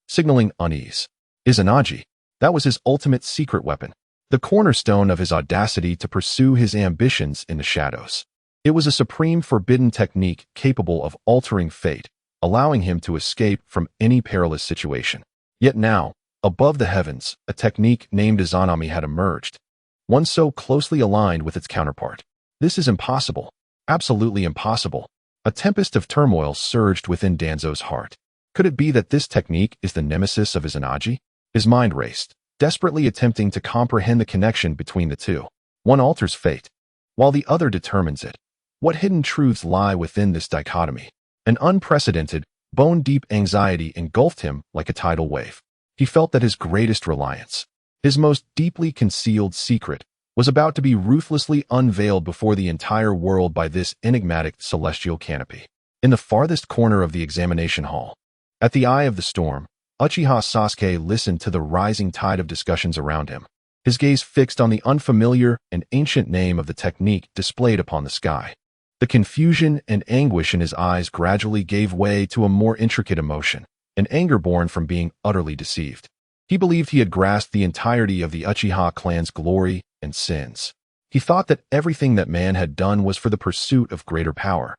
signaling unease. Izanagi, that was his ultimate secret weapon, the cornerstone of his audacity to pursue his ambitions in the shadows. It was a supreme forbidden technique capable of altering fate, allowing him to escape from any perilous situation. Yet now, above the heavens, a technique named Izanami had emerged, one so closely aligned with its counterpart. This is impossible, absolutely impossible. A tempest of turmoil surged within Danzo's heart. Could it be that this technique is the nemesis of Izanagi? His mind raced, desperately attempting to comprehend the connection between the two. One alters fate, while the other determines it. What hidden truths lie within this dichotomy? An unprecedented, bone-deep anxiety engulfed him like a tidal wave. He felt that his greatest reliance, his most deeply concealed secret, was about to be ruthlessly unveiled before the entire world by this enigmatic celestial canopy. In the farthest corner of the examination hall, at the eye of the storm, Uchiha Sasuke listened to the rising tide of discussions around him, his gaze fixed on the unfamiliar and ancient name of the technique displayed upon the sky. The confusion and anguish in his eyes gradually gave way to a more intricate emotion, an anger born from being utterly deceived. He believed he had grasped the entirety of the Uchiha clan's glory and sins. He thought that everything that man had done was for the pursuit of greater power,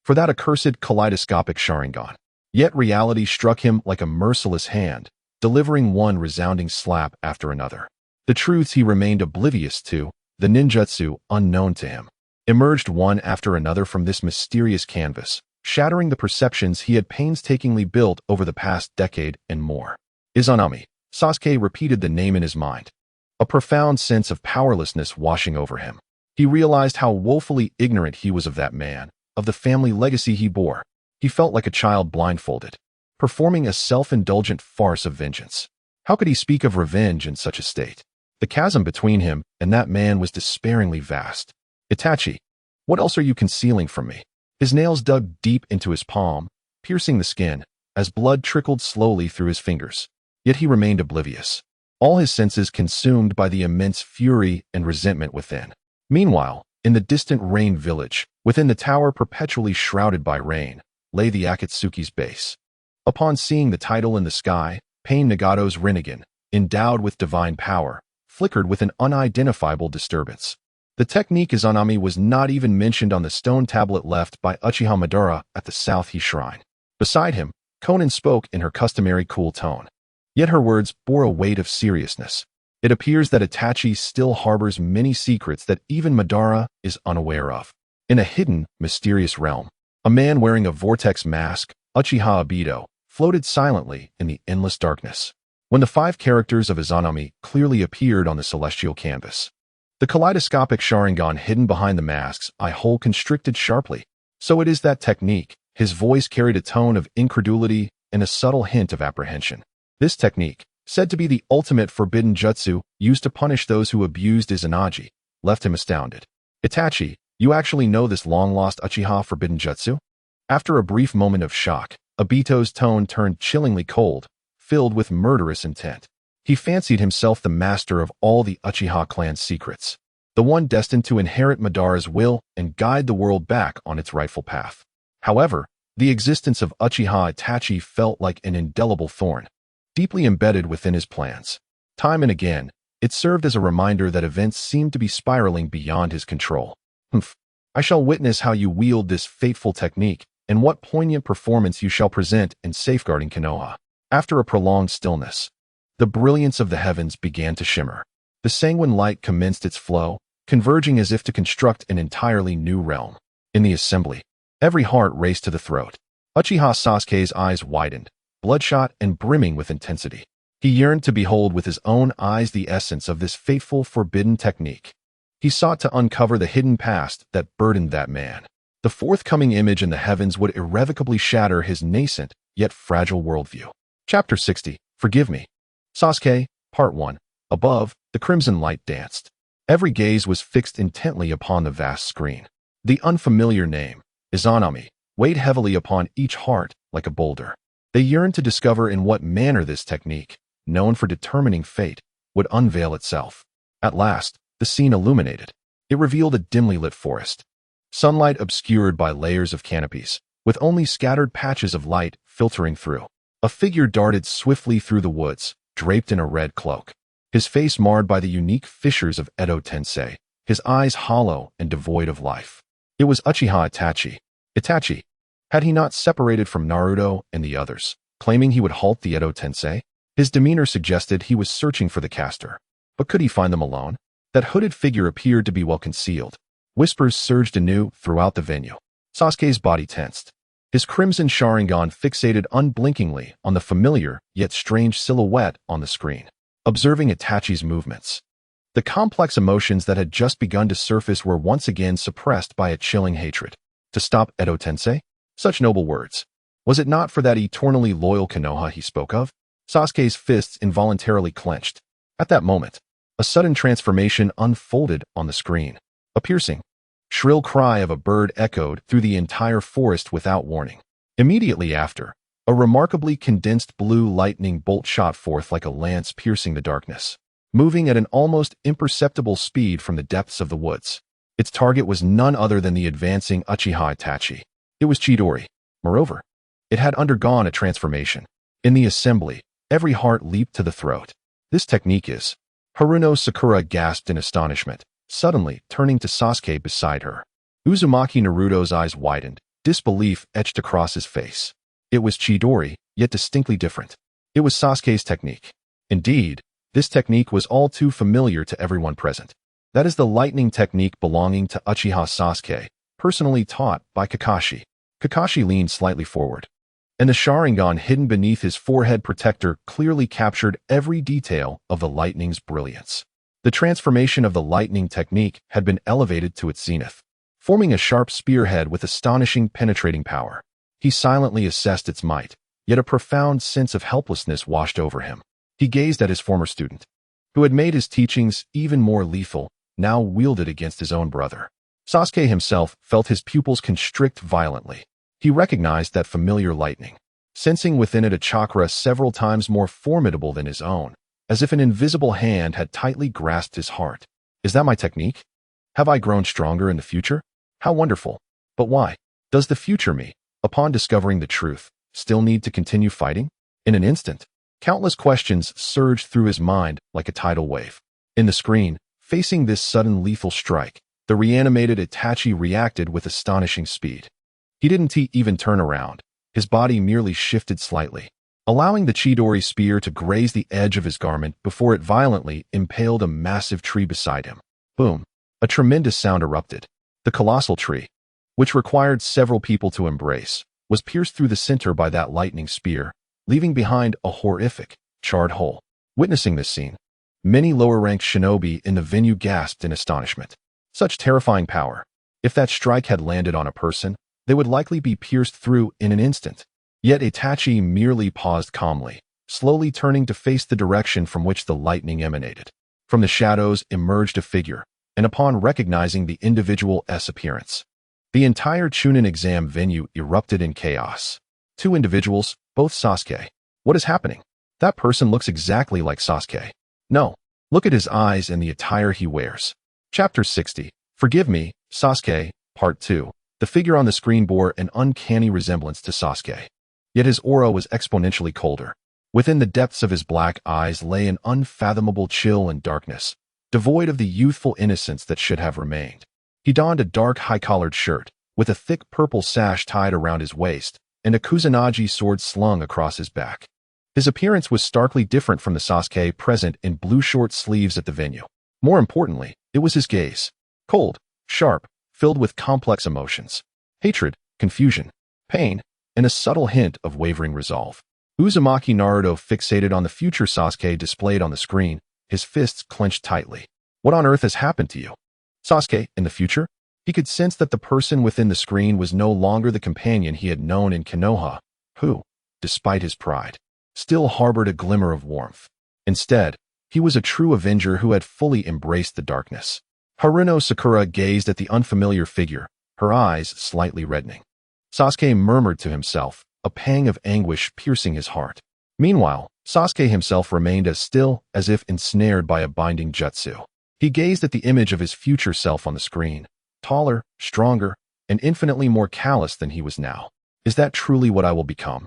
for that accursed kaleidoscopic Sharingan. Yet reality struck him like a merciless hand, delivering one resounding slap after another. The truths he remained oblivious to, the ninjutsu unknown to him, emerged one after another from this mysterious canvas, shattering the perceptions he had painstakingly built over the past decade and more. Izanami. Sasuke repeated the name in his mind, a profound sense of powerlessness washing over him. He realized how woefully ignorant he was of that man, of the family legacy he bore. He felt like a child blindfolded, performing a self-indulgent farce of vengeance. How could he speak of revenge in such a state? The chasm between him and that man was despairingly vast. Itachi, what else are you concealing from me? His nails dug deep into his palm, piercing the skin, as blood trickled slowly through his fingers. Yet he remained oblivious, all his senses consumed by the immense fury and resentment within. Meanwhile, in the distant rain village, within the tower perpetually shrouded by rain, lay the Akatsuki's base. Upon seeing the title in the sky, Pain Nagato's Rinnegan, endowed with divine power, flickered with an unidentifiable disturbance. The technique Izanami was not even mentioned on the stone tablet left by Uchiha Madara at the South-He Shrine. Beside him, Konan spoke in her customary cool tone. Yet her words bore a weight of seriousness. It appears that Itachi still harbors many secrets that even Madara is unaware of. In a hidden, mysterious realm, a man wearing a vortex mask, Uchiha Obito, floated silently in the endless darkness. When the 5 characters of Izanami clearly appeared on the celestial canvas, the kaleidoscopic Sharingan hidden behind the mask's eye hole constricted sharply. So it is that technique. His voice carried a tone of incredulity and a subtle hint of apprehension. This technique, said to be the ultimate forbidden jutsu used to punish those who abused Izanagi, left him astounded. Itachi, you actually know this long-lost Uchiha forbidden jutsu? After a brief moment of shock, Obito's tone turned chillingly cold, filled with murderous intent. He fancied himself the master of all the Uchiha clan's secrets, the one destined to inherit Madara's will and guide the world back on its rightful path. However, The existence of Uchiha Itachi felt like an indelible thorn, deeply embedded within his plans. Time and again, it served as a reminder that events seemed to be spiraling beyond his control. Humph. I shall witness how you wield this fateful technique, and what poignant performance you shall present in safeguarding Konoha. After a prolonged stillness, the brilliance of the heavens began to shimmer. The sanguine light commenced its flow, converging as if to construct an entirely new realm. In the assembly, every heart raced to the throat. Uchiha Sasuke's eyes widened, bloodshot and brimming with intensity. He yearned to behold with his own eyes the essence of this fateful, forbidden technique. He sought to uncover the hidden past that burdened that man. The forthcoming image in the heavens would irrevocably shatter his nascent, yet fragile worldview. Chapter 60. Forgive Me. Sasuke, Part 1. Above, the crimson light danced. Every gaze was fixed intently upon the vast screen. The unfamiliar name, Izanami, weighed heavily upon each heart like a boulder. They yearned to discover in what manner this technique, known for determining fate, would unveil itself. At last, the scene illuminated. It revealed a dimly lit forest. Sunlight obscured by layers of canopies, with only scattered patches of light filtering through. A figure darted swiftly through the woods, draped in a red cloak. His face marred by the unique fissures of Edo Tensei, his eyes hollow and devoid of life. It was Uchiha Itachi. Itachi. Had he not separated from Naruto and the others, claiming he would halt the Edo Tensei? His demeanor suggested he was searching for the caster. But could he find them alone? That hooded figure appeared to be well concealed. Whispers surged anew throughout the venue. Sasuke's body tensed. His crimson Sharingan fixated unblinkingly on the familiar yet strange silhouette on the screen. Observing Itachi's movements, the complex emotions that had just begun to surface were once again suppressed by a chilling hatred. To stop Edo Tensei? Such noble words. Was it not for that eternally loyal Konoha he spoke of? Sasuke's fists involuntarily clenched. At that moment, a sudden transformation unfolded on the screen. A piercing, shrill cry of a bird echoed through the entire forest without warning. Immediately after, a remarkably condensed blue lightning bolt shot forth like a lance piercing the darkness, moving at an almost imperceptible speed from the depths of the woods. Its target was none other than the advancing Uchiha Itachi. It was Chidori. Moreover, it had undergone a transformation. In the assembly, every heart leaped to the throat. This technique is... Haruno Sakura gasped in astonishment, suddenly turning to Sasuke beside her. Uzumaki Naruto's eyes widened, disbelief etched across his face. It was Chidori, yet distinctly different. It was Sasuke's technique. Indeed, this technique was all too familiar to everyone present. That is the lightning technique belonging to Uchiha Sasuke, personally taught by Kakashi. Kakashi leaned slightly forward, and the Sharingan hidden beneath his forehead protector clearly captured every detail of the lightning's brilliance. The transformation of the lightning technique had been elevated to its zenith, forming a sharp spearhead with astonishing penetrating power. He silently assessed its might, yet a profound sense of helplessness washed over him. He gazed at his former student, who had made his teachings even more lethal, now wielded against his own brother. Sasuke himself felt his pupils constrict violently. He recognized that familiar lightning, sensing within it a chakra several times more formidable than his own, as if an invisible hand had tightly grasped his heart. Is that my technique? Have I grown stronger in the future? How wonderful. But why? Does the future me, upon discovering the truth, still need to continue fighting? In an instant, countless questions surged through his mind like a tidal wave. In the screen, facing this sudden lethal strike, the reanimated Itachi reacted with astonishing speed. He didn't even turn around. His body merely shifted slightly, allowing the Chidori spear to graze the edge of his garment before it violently impaled a massive tree beside him. Boom! A tremendous sound erupted. The colossal tree, which required several people to embrace, was pierced through the center by that lightning spear, leaving behind a horrific, charred hole. Witnessing this scene, many lower-ranked shinobi in the venue gasped in astonishment. Such terrifying power. If that strike had landed on a person, they would likely be pierced through in an instant. Yet Itachi merely paused calmly, slowly turning to face the direction from which the lightning emanated. From the shadows emerged a figure, and upon recognizing the individual's appearance, the entire Chuunin exam venue erupted in chaos. Two individuals, both Sasuke. What is happening? That person looks exactly like Sasuke. No, look at his eyes and the attire he wears. Chapter 60. Forgive Me, Sasuke, Part 2. The figure on the screen bore an uncanny resemblance to Sasuke. Yet his aura was exponentially colder. Within the depths of his black eyes lay an unfathomable chill and darkness, devoid of the youthful innocence that should have remained. He donned a dark high-collared shirt, with a thick purple sash tied around his waist, and a Kusanagi sword slung across his back. His appearance was starkly different from the Sasuke present in blue short sleeves at the venue. More importantly, it was his gaze. Cold, sharp, filled with complex emotions. Hatred, confusion, pain, and a subtle hint of wavering resolve. Uzumaki Naruto fixated on the future Sasuke displayed on the screen, his fists clenched tightly. What on earth has happened to you? Sasuke, in the future? He could sense that the person within the screen was no longer the companion he had known in Konoha, who, despite his pride, still harbored a glimmer of warmth. Instead, he was a true avenger who had fully embraced the darkness. Haruno Sakura gazed at the unfamiliar figure, her eyes slightly reddening. Sasuke murmured to himself, a pang of anguish piercing his heart. Meanwhile, Sasuke himself remained as still as if ensnared by a binding jutsu. He gazed at the image of his future self on the screen, taller, stronger, and infinitely more callous than he was now. Is that truly what I will become?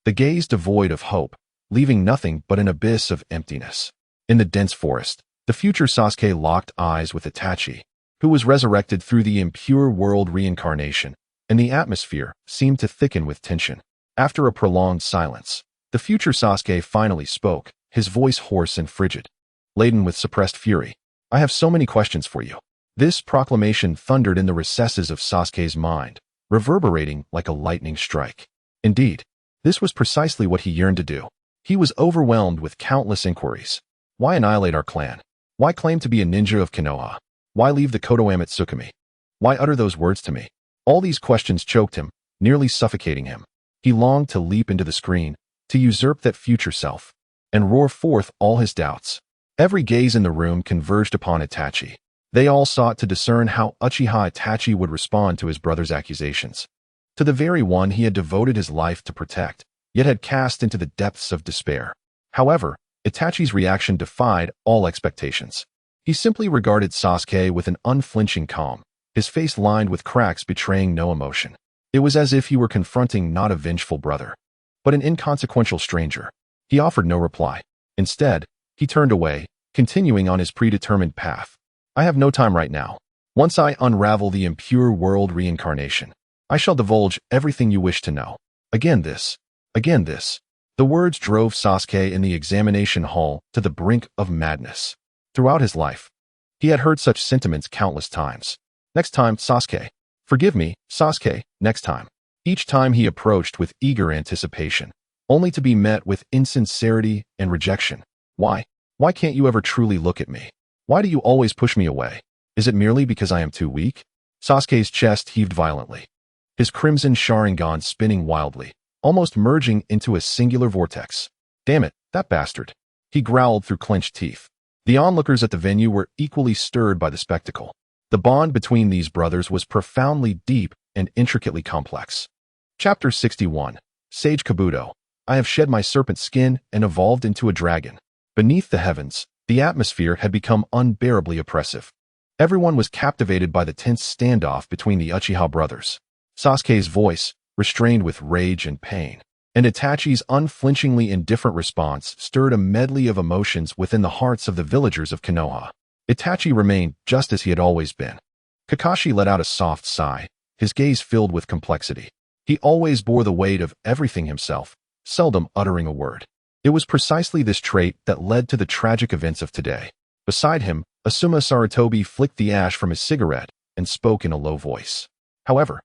The gaze devoid of hope, leaving nothing but an abyss of emptiness. In the dense forest, the future Sasuke locked eyes with Itachi, who was resurrected through the impure world reincarnation, and the atmosphere seemed to thicken with tension. After a prolonged silence, the future Sasuke finally spoke, his voice hoarse and frigid, laden with suppressed fury. I have so many questions for you. This proclamation thundered in the recesses of Sasuke's mind, reverberating like a lightning strike. Indeed, this was precisely what he yearned to do. He was overwhelmed with countless inquiries. Why annihilate our clan? Why claim to be a ninja of Konoha? Why leave the Kodohama Tsukumi? Why utter those words to me? All these questions choked him, nearly suffocating him. He longed to leap into the screen, to usurp that future self, and roar forth all his doubts. Every gaze in the room converged upon Itachi. They all sought to discern how Uchiha Itachi would respond to his brother's accusations. To the very one he had devoted his life to protect, yet had cast into the depths of despair. However, Itachi's reaction defied all expectations. He simply regarded Sasuke with an unflinching calm, his face lined with cracks betraying no emotion. It was as if he were confronting not a vengeful brother, but an inconsequential stranger. He offered no reply. Instead, he turned away, continuing on his predetermined path. I have no time right now. Once I unravel the impure world reincarnation, I shall divulge everything you wish to know. Again this. Again this. The words drove Sasuke in the examination hall to the brink of madness. Throughout his life, he had heard such sentiments countless times. Next time, Sasuke. Forgive me, Sasuke, next time. Each time he approached with eager anticipation, only to be met with insincerity and rejection. Why? Why can't you ever truly look at me? Why do you always push me away? Is it merely because I am too weak? Sasuke's chest heaved violently, his crimson Sharingan spinning wildly, almost merging into a singular vortex. Damn it, that bastard. He growled through clenched teeth. The onlookers at the venue were equally stirred by the spectacle. The bond between these brothers was profoundly deep and intricately complex. Chapter 61. Sage Kabuto. I have shed my serpent skin and evolved into a dragon. Beneath the heavens, the atmosphere had become unbearably oppressive. Everyone was captivated by the tense standoff between the Uchiha brothers. Sasuke's voice, restrained with rage and pain, and Itachi's unflinchingly indifferent response stirred a medley of emotions within the hearts of the villagers of Konoha. Itachi remained just as he had always been. Kakashi let out a soft sigh, his gaze filled with complexity. He always bore the weight of everything himself, seldom uttering a word. It was precisely this trait that led to the tragic events of today. Beside him, Asuma Sarutobi flicked the ash from his cigarette and spoke in a low voice. However,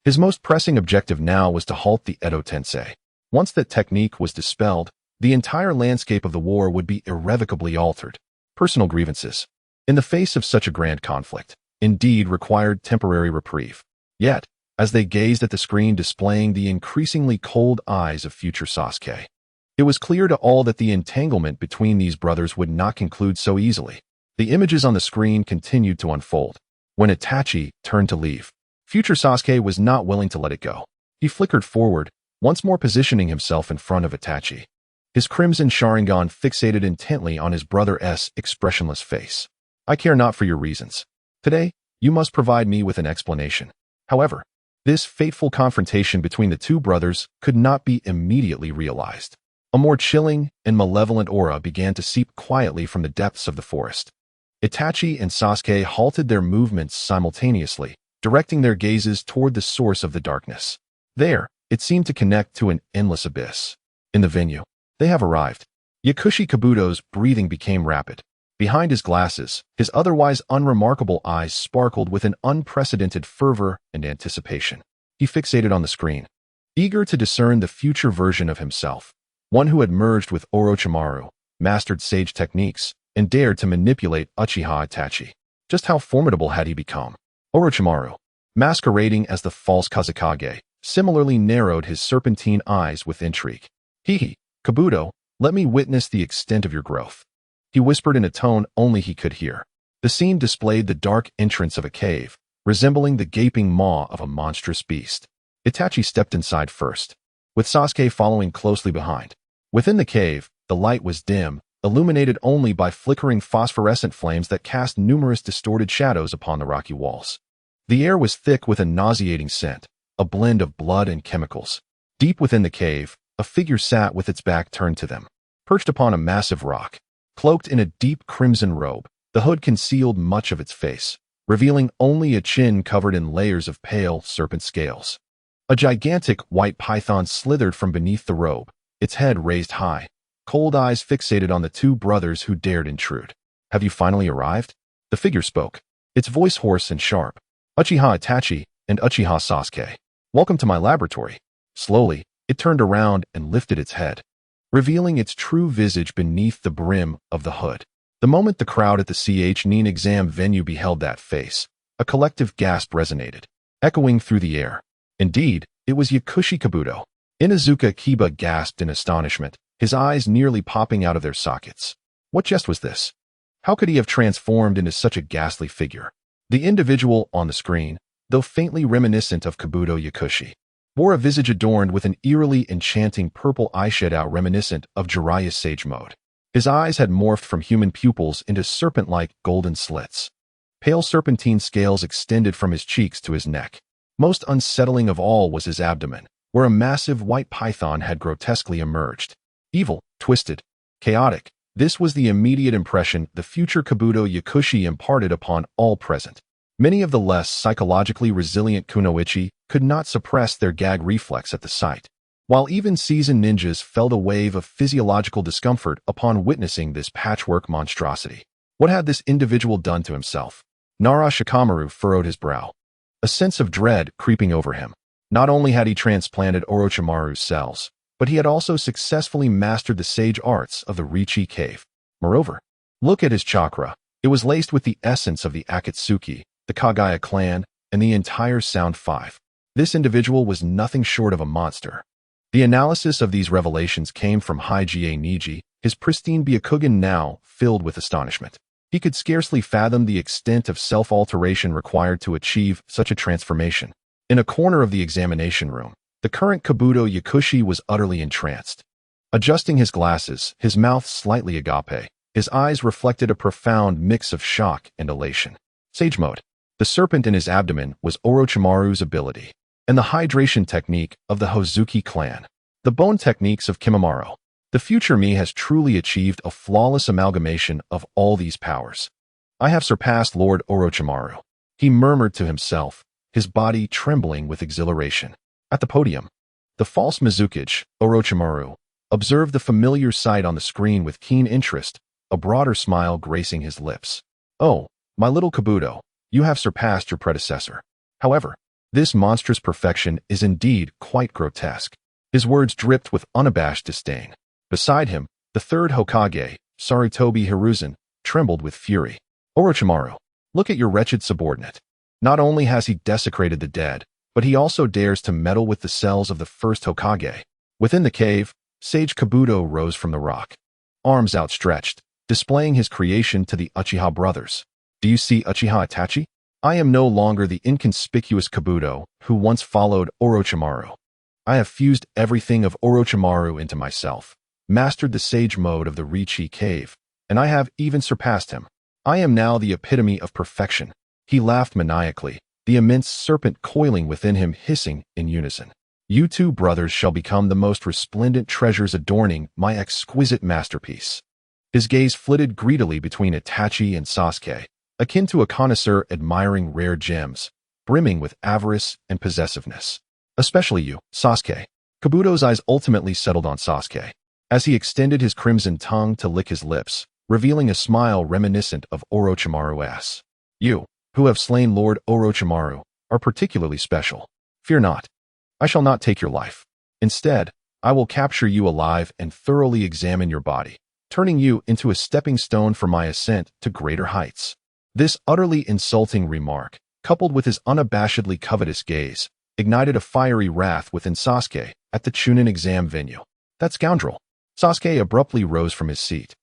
his most pressing objective now was to halt the Edo Tensei. Once that technique was dispelled, the entire landscape of the war would be irrevocably altered. Personal grievances, in the face of such a grand conflict, indeed required temporary reprieve. Yet, as they gazed at the screen displaying the increasingly cold eyes of future Sasuke, it was clear to all that the entanglement between these brothers would not conclude so easily. The images on the screen continued to unfold. When Itachi turned to leave, future Sasuke was not willing to let it go. He flickered forward, once more positioning himself in front of Itachi. His crimson Sharingan fixated intently on his brother's expressionless face. I care not for your reasons. Today, you must provide me with an explanation. However, This fateful confrontation between the two brothers could not be immediately realized. A more chilling and malevolent aura began to seep quietly from the depths of the forest. Itachi and Sasuke halted their movements simultaneously, directing their gazes toward the source of the darkness. There, it seemed to connect to an endless abyss. In the venue, they have arrived. Yakushi Kabuto's breathing became rapid. Behind his glasses, his otherwise unremarkable eyes sparkled with an unprecedented fervor and anticipation. He fixated on the screen, eager to discern the future version of himself, one who had merged with Orochimaru, mastered sage techniques, and dared to manipulate Uchiha Itachi. Just how formidable had he become? Orochimaru, masquerading as the false Kazekage, similarly narrowed his serpentine eyes with intrigue. Hee, Kabuto, let me witness the extent of your growth. He whispered in a tone only he could hear. The scene displayed the dark entrance of a cave, resembling the gaping maw of a monstrous beast. Itachi stepped inside first, with Sasuke following closely behind. Within the cave, the light was dim, illuminated only by flickering phosphorescent flames that cast numerous distorted shadows upon the rocky walls. The air was thick with a nauseating scent, a blend of blood and chemicals. Deep within the cave, a figure sat with its back turned to them, perched upon a massive rock. Cloaked in a deep crimson robe, the hood concealed much of its face, revealing only a chin covered in layers of pale serpent scales. A gigantic white python slithered from beneath the robe, its head raised high, cold eyes fixated on the two brothers who dared intrude. Have you finally arrived? The figure spoke, its voice hoarse and sharp. Uchiha Itachi and Uchiha Sasuke, welcome to my laboratory. Slowly, it turned around and lifted its head, revealing its true visage beneath the brim of the hood. The moment the crowd at the Chuunin exam venue beheld that face, a collective gasp resonated, echoing through the air. Indeed, it was Yakushi Kabuto. Inuzuka Kiba gasped in astonishment, his eyes nearly popping out of their sockets. What jest was this? How could he have transformed into such a ghastly figure? The individual on the screen, though faintly reminiscent of Kabuto Yakushi, wore a visage adorned with an eerily enchanting purple eyeshadow reminiscent of Jiraiya's sage mode. His eyes had morphed from human pupils into serpent-like golden slits. Pale serpentine scales extended from his cheeks to his neck. Most unsettling of all was his abdomen, where a massive white python had grotesquely emerged. Evil, twisted, chaotic, this was the immediate impression the future Kabuto Yakushi imparted upon all present. Many of the less psychologically resilient kunoichi could not suppress their gag reflex at the sight, while even seasoned ninjas felt a wave of physiological discomfort upon witnessing this patchwork monstrosity. What had this individual done to himself? Nara Shikamaru furrowed his brow, a sense of dread creeping over him. Not only had he transplanted Orochimaru's cells, but he had also successfully mastered the sage arts of the Riichi cave. Moreover, look at his chakra. It was laced with the essence of the Akatsuki, the Kagaya clan, and the entire Sound Five. This individual was nothing short of a monster. The analysis of these revelations came from Hajie Niji, his pristine Byakugan now filled with astonishment. He could scarcely fathom the extent of self-alteration required to achieve such a transformation. In a corner of the examination room, the current Kabuto Yakushi was utterly entranced. Adjusting his glasses, his mouth slightly agape, his eyes reflected a profound mix of shock and elation. Sage mode. The serpent in his abdomen was Orochimaru's ability, and the hydration technique of the Hozuki clan. The bone techniques of Kimimaro. The future me has truly achieved a flawless amalgamation of all these powers. I have surpassed Lord Orochimaru. He murmured to himself, his body trembling with exhilaration. At the podium, the false Mizukage, Orochimaru, observed the familiar sight on the screen with keen interest, a broader smile gracing his lips. Oh, my little Kabuto, you have surpassed your predecessor. However, this monstrous perfection is indeed quite grotesque. His words dripped with unabashed disdain. Beside him, the third Hokage, Sarutobi Hiruzen, trembled with fury. Orochimaru, look at your wretched subordinate. Not only has he desecrated the dead, but he also dares to meddle with the cells of the first Hokage. Within the cave, Sage Kabuto rose from the rock, arms outstretched, displaying his creation to the Uchiha brothers. Do you see Uchiha Itachi? I am no longer the inconspicuous Kabuto who once followed Orochimaru. I have fused everything of Orochimaru into myself, mastered the sage mode of the Riichi cave, and I have even surpassed him. I am now the epitome of perfection. He laughed maniacally, the immense serpent coiling within him hissing in unison. You two brothers shall become the most resplendent treasures adorning my exquisite masterpiece. His gaze flitted greedily between Itachi and Sasuke, akin to a connoisseur admiring rare gems, brimming with avarice and possessiveness. Especially you, Sasuke. Kabuto's eyes ultimately settled on Sasuke, as he extended his crimson tongue to lick his lips, revealing a smile reminiscent of Orochimaru's. You, who have slain Lord Orochimaru, are particularly special. Fear not. I shall not take your life. Instead, I will capture you alive and thoroughly examine your body, turning you into a stepping stone for my ascent to greater heights. This utterly insulting remark, coupled with his unabashedly covetous gaze, ignited a fiery wrath within Sasuke at the Chuunin exam venue. That scoundrel! Sasuke abruptly rose from his seat,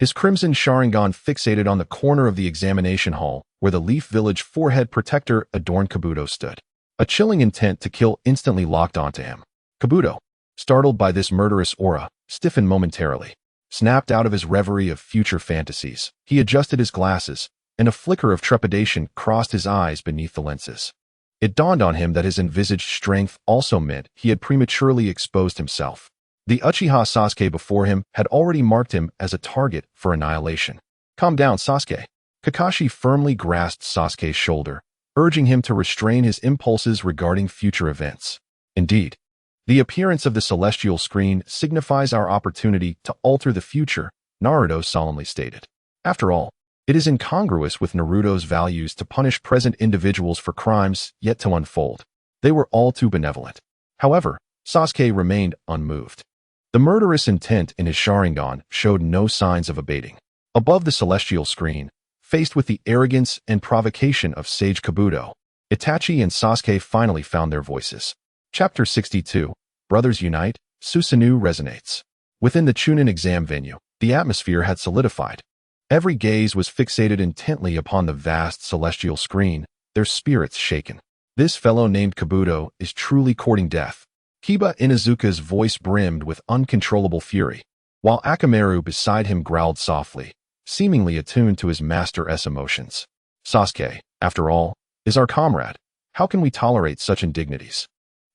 his crimson Sharingan fixated on the corner of the examination hall where the Leaf Village forehead protector adorned Kabuto stood. A chilling intent to kill instantly locked onto him. Kabuto, startled by this murderous aura, stiffened momentarily. Snapped out of his reverie of future fantasies, he adjusted his glasses, and a flicker of trepidation crossed his eyes beneath the lenses. It dawned on him that his envisaged strength also meant he had prematurely exposed himself. The Uchiha Sasuke before him had already marked him as a target for annihilation. Calm down, Sasuke. Kakashi firmly grasped Sasuke's shoulder, urging him to restrain his impulses regarding future events. Indeed, the appearance of the celestial screen signifies our opportunity to alter the future, Naruto solemnly stated. After all, it is incongruous with Naruto's values to punish present individuals for crimes yet to unfold. They were all too benevolent. However, Sasuke remained unmoved. The murderous intent in his Sharingan showed no signs of abating. Above the celestial screen, faced with the arrogance and provocation of Sage Kabuto, Itachi and Sasuke finally found their voices. Chapter 62, Brothers Unite, Susanoo resonates. Within the Chuunin exam venue, the atmosphere had solidified. Every gaze was fixated intently upon the vast celestial screen, their spirits shaken. This fellow named Kabuto is truly courting death. Kiba Inuzuka's voice brimmed with uncontrollable fury, while Akamaru beside him growled softly, seemingly attuned to his master's emotions. Sasuke, after all, is our comrade. How can we tolerate such indignities?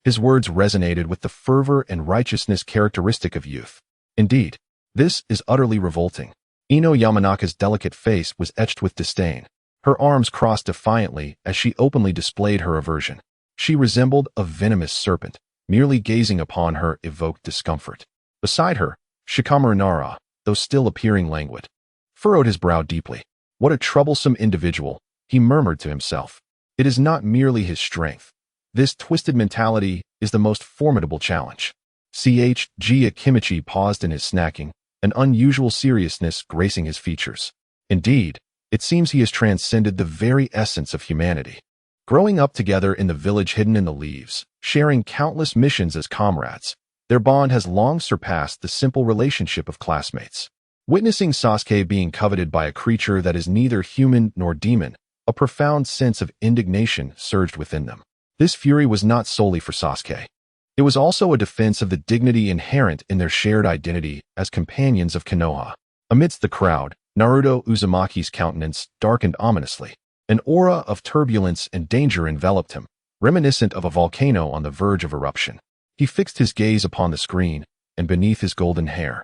His words resonated with the fervor and righteousness characteristic of youth. Indeed, this is utterly revolting. Ino Yamanaka's delicate face was etched with disdain. Her arms crossed defiantly as she openly displayed her aversion. She resembled a venomous serpent. Merely gazing upon her evoked discomfort. Beside her, Shikamaru Nara, though still appearing languid, furrowed his brow deeply. What a troublesome individual, he murmured to himself. It is not merely his strength. This twisted mentality is the most formidable challenge. Chg Akimichi paused in his snacking, an unusual seriousness gracing his features. Indeed, it seems he has transcended the very essence of humanity. Growing up together in the village hidden in the leaves, sharing countless missions as comrades, their bond has long surpassed the simple relationship of classmates. Witnessing Sasuke being coveted by a creature that is neither human nor demon, a profound sense of indignation surged within them. This fury was not solely for Sasuke. It was also a defense of the dignity inherent in their shared identity as companions of Konoha. Amidst the crowd, Naruto Uzumaki's countenance darkened ominously. An aura of turbulence and danger enveloped him, reminiscent of a volcano on the verge of eruption. He fixed his gaze upon the screen, and beneath his golden hair,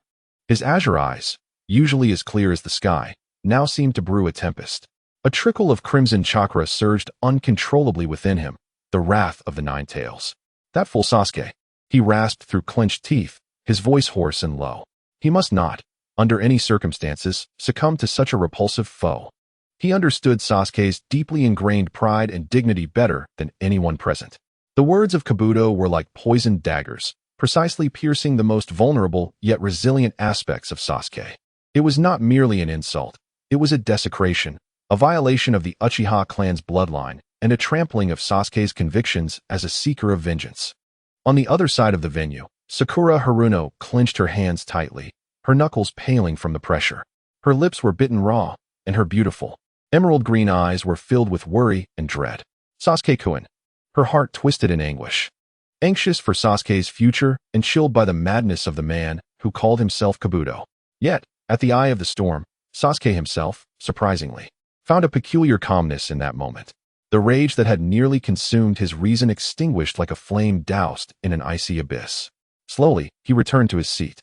his azure eyes, usually as clear as the sky, now seemed to brew a tempest. A trickle of crimson chakra surged uncontrollably within him, the wrath of the Nine Tails. That fool Sasuke, he rasped through clenched teeth, his voice hoarse and low. He must not, under any circumstances, succumb to such a repulsive foe. He understood Sasuke's deeply ingrained pride and dignity better than anyone present. The words of Kabuto were like poisoned daggers, precisely piercing the most vulnerable yet resilient aspects of Sasuke. It was not merely an insult, it was a desecration, a violation of the Uchiha clan's bloodline, and a trampling of Sasuke's convictions as a seeker of vengeance. On the other side of the venue, Sakura Haruno clenched her hands tightly, her knuckles paling from the pressure. Her lips were bitten raw, and her beautiful, emerald green eyes were filled with worry and dread. Sasuke-kun. Her heart twisted in anguish. Anxious for Sasuke's future and chilled by the madness of the man who called himself Kabuto. Yet, at the eye of the storm, Sasuke himself, surprisingly, found a peculiar calmness in that moment. The rage that had nearly consumed his reason extinguished like a flame doused in an icy abyss. Slowly, he returned to his seat.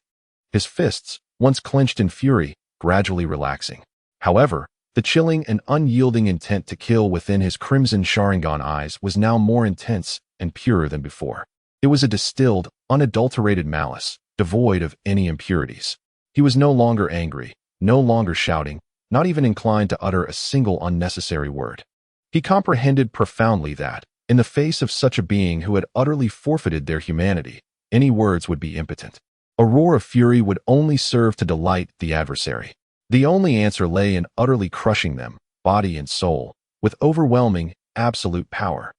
His fists, once clenched in fury, gradually relaxing. However, the chilling and unyielding intent to kill within his crimson Sharingan eyes was now more intense and purer than before. It was a distilled, unadulterated malice, devoid of any impurities. He was no longer angry, no longer shouting, not even inclined to utter a single unnecessary word. He comprehended profoundly that, in the face of such a being who had utterly forfeited their humanity, any words would be impotent. A roar of fury would only serve to delight the adversary. The only answer lay in utterly crushing them, body and soul, with overwhelming, absolute power.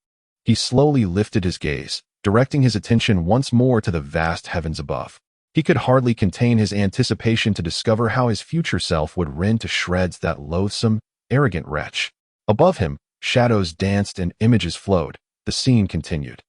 He slowly lifted his gaze, directing his attention once more to the vast heavens above. He could hardly contain his anticipation to discover how his future self would rend to shreds that loathsome, arrogant wretch. Above him, shadows danced and images flowed. The scene continued.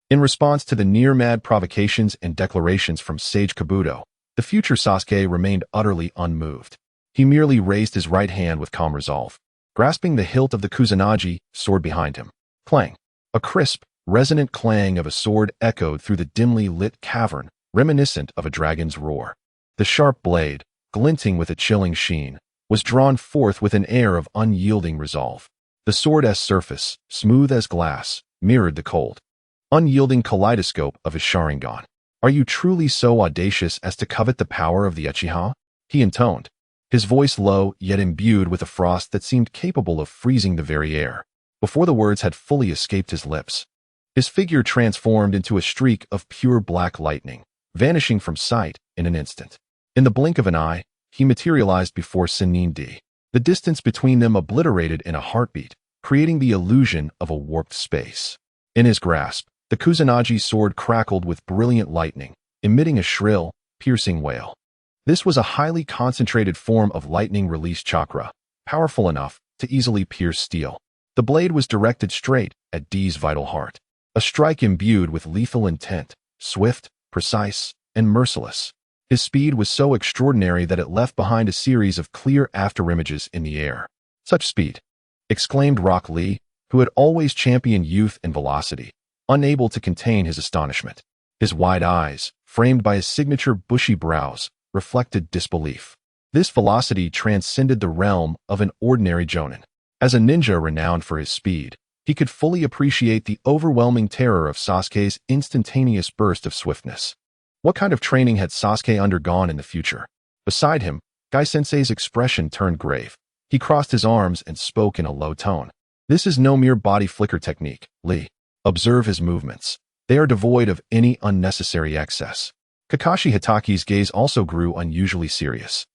In response to the near-mad provocations and declarations from Sage Kabuto, the future Sasuke remained utterly unmoved. He merely raised his right hand with calm resolve, grasping the hilt of the Kusanagi sword behind him. Clang! A crisp, resonant clang of a sword echoed through the dimly lit cavern, reminiscent of a dragon's roar. The sharp blade, glinting with a chilling sheen, was drawn forth with an air of unyielding resolve. The sword's surface, smooth as glass, mirrored the cold, unyielding kaleidoscope of his Sharingan. "Are you truly so audacious as to covet the power of the Uchiha?" he intoned, his voice low yet imbued with a frost that seemed capable of freezing the very air. Before the words had fully escaped his lips, his figure transformed into a streak of pure black lightning, vanishing from sight in an instant. In the blink of an eye, he materialized before Chuunin. The distance between them obliterated in a heartbeat, creating the illusion of a warped space. In his grasp, the Kusanagi sword crackled with brilliant lightning, emitting a shrill, piercing wail. This was a highly concentrated form of lightning release chakra, powerful enough to easily pierce steel. The blade was directed straight at D's vital heart, a strike imbued with lethal intent, swift, precise, and merciless. His speed was so extraordinary that it left behind a series of clear afterimages in the air. "Such speed!" exclaimed Rock Lee, who had always championed youth and velocity, unable to contain his astonishment. His wide eyes, framed by his signature bushy brows, reflected disbelief. This velocity transcended the realm of an ordinary jonin. As a ninja renowned for his speed, he could fully appreciate the overwhelming terror of Sasuke's instantaneous burst of swiftness. What kind of training had Sasuke undergone in the future? Beside him, Gai-sensei's expression turned grave. He crossed his arms and spoke in a low tone. "This is no mere body flicker technique, Lee. Observe his movements. They are devoid of any unnecessary excess." Kakashi Hitaki's gaze also grew unusually serious,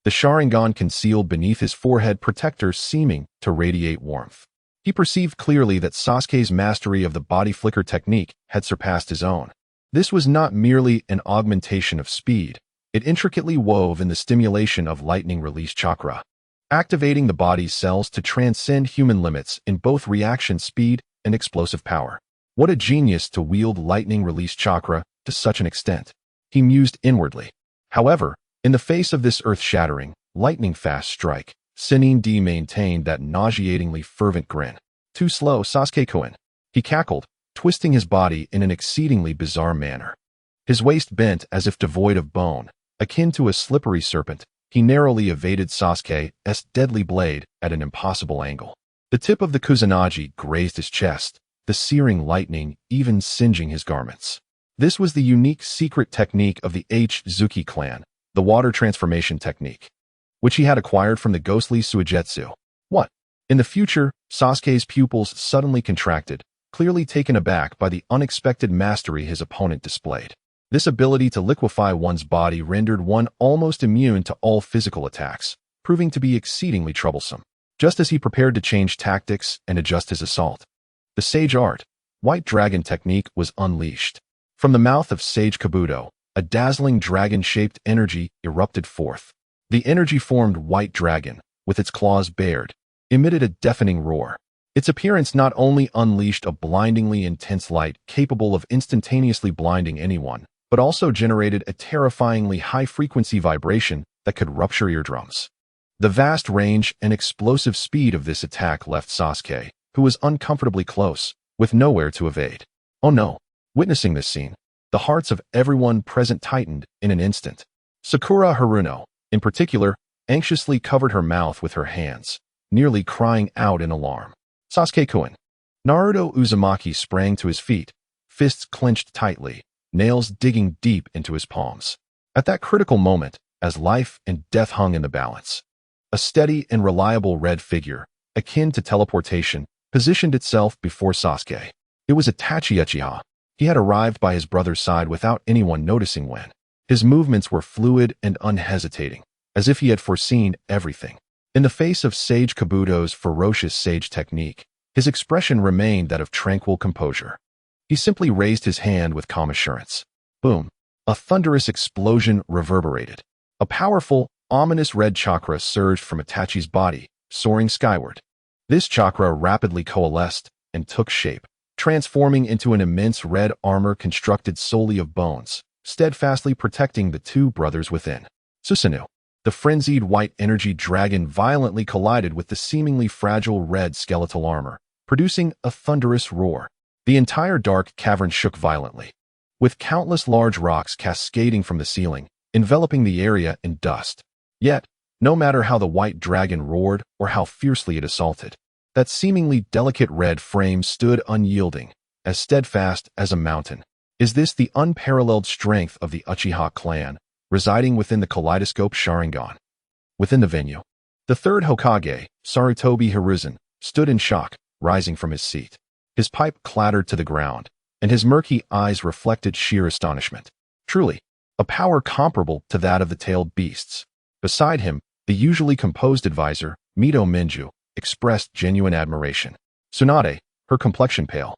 the Sharingan concealed beneath his forehead protector seeming to radiate warmth. He perceived clearly that Sasuke's mastery of the body flicker technique had surpassed his own. This was not merely an augmentation of speed, it intricately wove in the stimulation of lightning release chakra, activating the body's cells to transcend human limits in both reaction speed and explosive power. What a genius to wield lightning release chakra to such an extent, he mused inwardly. However, in the face of this earth-shattering, lightning-fast strike, Chuunin maintained that nauseatingly fervent grin. "Too slow, Sasuke-kun," he cackled, twisting his body in an exceedingly bizarre manner. His waist bent as if devoid of bone, akin to a slippery serpent. He narrowly evaded Sasuke's deadly blade at an impossible angle. The tip of the Kusanagi grazed his chest, the searing lightning even singeing his garments. This was the unique secret technique of the Zuki clan, the water transformation technique, which he had acquired from the ghostly Suigetsu. What? In the future, Sasuke's pupils suddenly contracted, clearly taken aback by the unexpected mastery his opponent displayed. This ability to liquefy one's body rendered one almost immune to all physical attacks, proving to be exceedingly troublesome. Just as he prepared to change tactics and adjust his assault, the sage art, White Dragon technique, was unleashed. From the mouth of Sage Kabuto, a dazzling dragon-shaped energy erupted forth. The energy-formed White Dragon, with its claws bared, emitted a deafening roar. Its appearance not only unleashed a blindingly intense light capable of instantaneously blinding anyone, but also generated a terrifyingly high-frequency vibration that could rupture eardrums. The vast range and explosive speed of this attack left Sasuke, who was uncomfortably close, with nowhere to evade. Oh no! Witnessing this scene, the hearts of everyone present tightened in an instant. Sakura Haruno, in particular, anxiously covered her mouth with her hands, nearly crying out in alarm. Sasuke-kun. Naruto Uzumaki sprang to his feet, fists clenched tightly, nails digging deep into his palms. At that critical moment, as life and death hung in the balance, a steady and reliable red figure, akin to teleportation, positioned itself before Sasuke. It was Itachi Uchiha. He had arrived by his brother's side without anyone noticing when. His movements were fluid and unhesitating, as if he had foreseen everything. In the face of Sage Kabuto's ferocious sage technique, his expression remained that of tranquil composure. He simply raised his hand with calm assurance. Boom! A thunderous explosion reverberated. A powerful, ominous red chakra surged from Itachi's body, soaring skyward. This chakra rapidly coalesced and took shape, transforming into an immense red armor constructed solely of bones, steadfastly protecting the two brothers within. Susanoo. The frenzied white energy dragon violently collided with the seemingly fragile red skeletal armor, producing a thunderous roar. The entire dark cavern shook violently, with countless large rocks cascading from the ceiling, enveloping the area in dust. Yet, no matter how the white dragon roared or how fiercely it assaulted, that seemingly delicate red frame stood unyielding, as steadfast as a mountain. Is this the unparalleled strength of the Uchiha clan, residing within the kaleidoscope Sharingan? Within the venue, the third Hokage, Sarutobi Hiruzen, stood in shock, rising from his seat. His pipe clattered to the ground, and his murky eyes reflected sheer astonishment. Truly, a power comparable to that of the tailed beasts. Beside him, the usually composed advisor, Mito Minju, expressed genuine admiration. Tsunade, her complexion pale,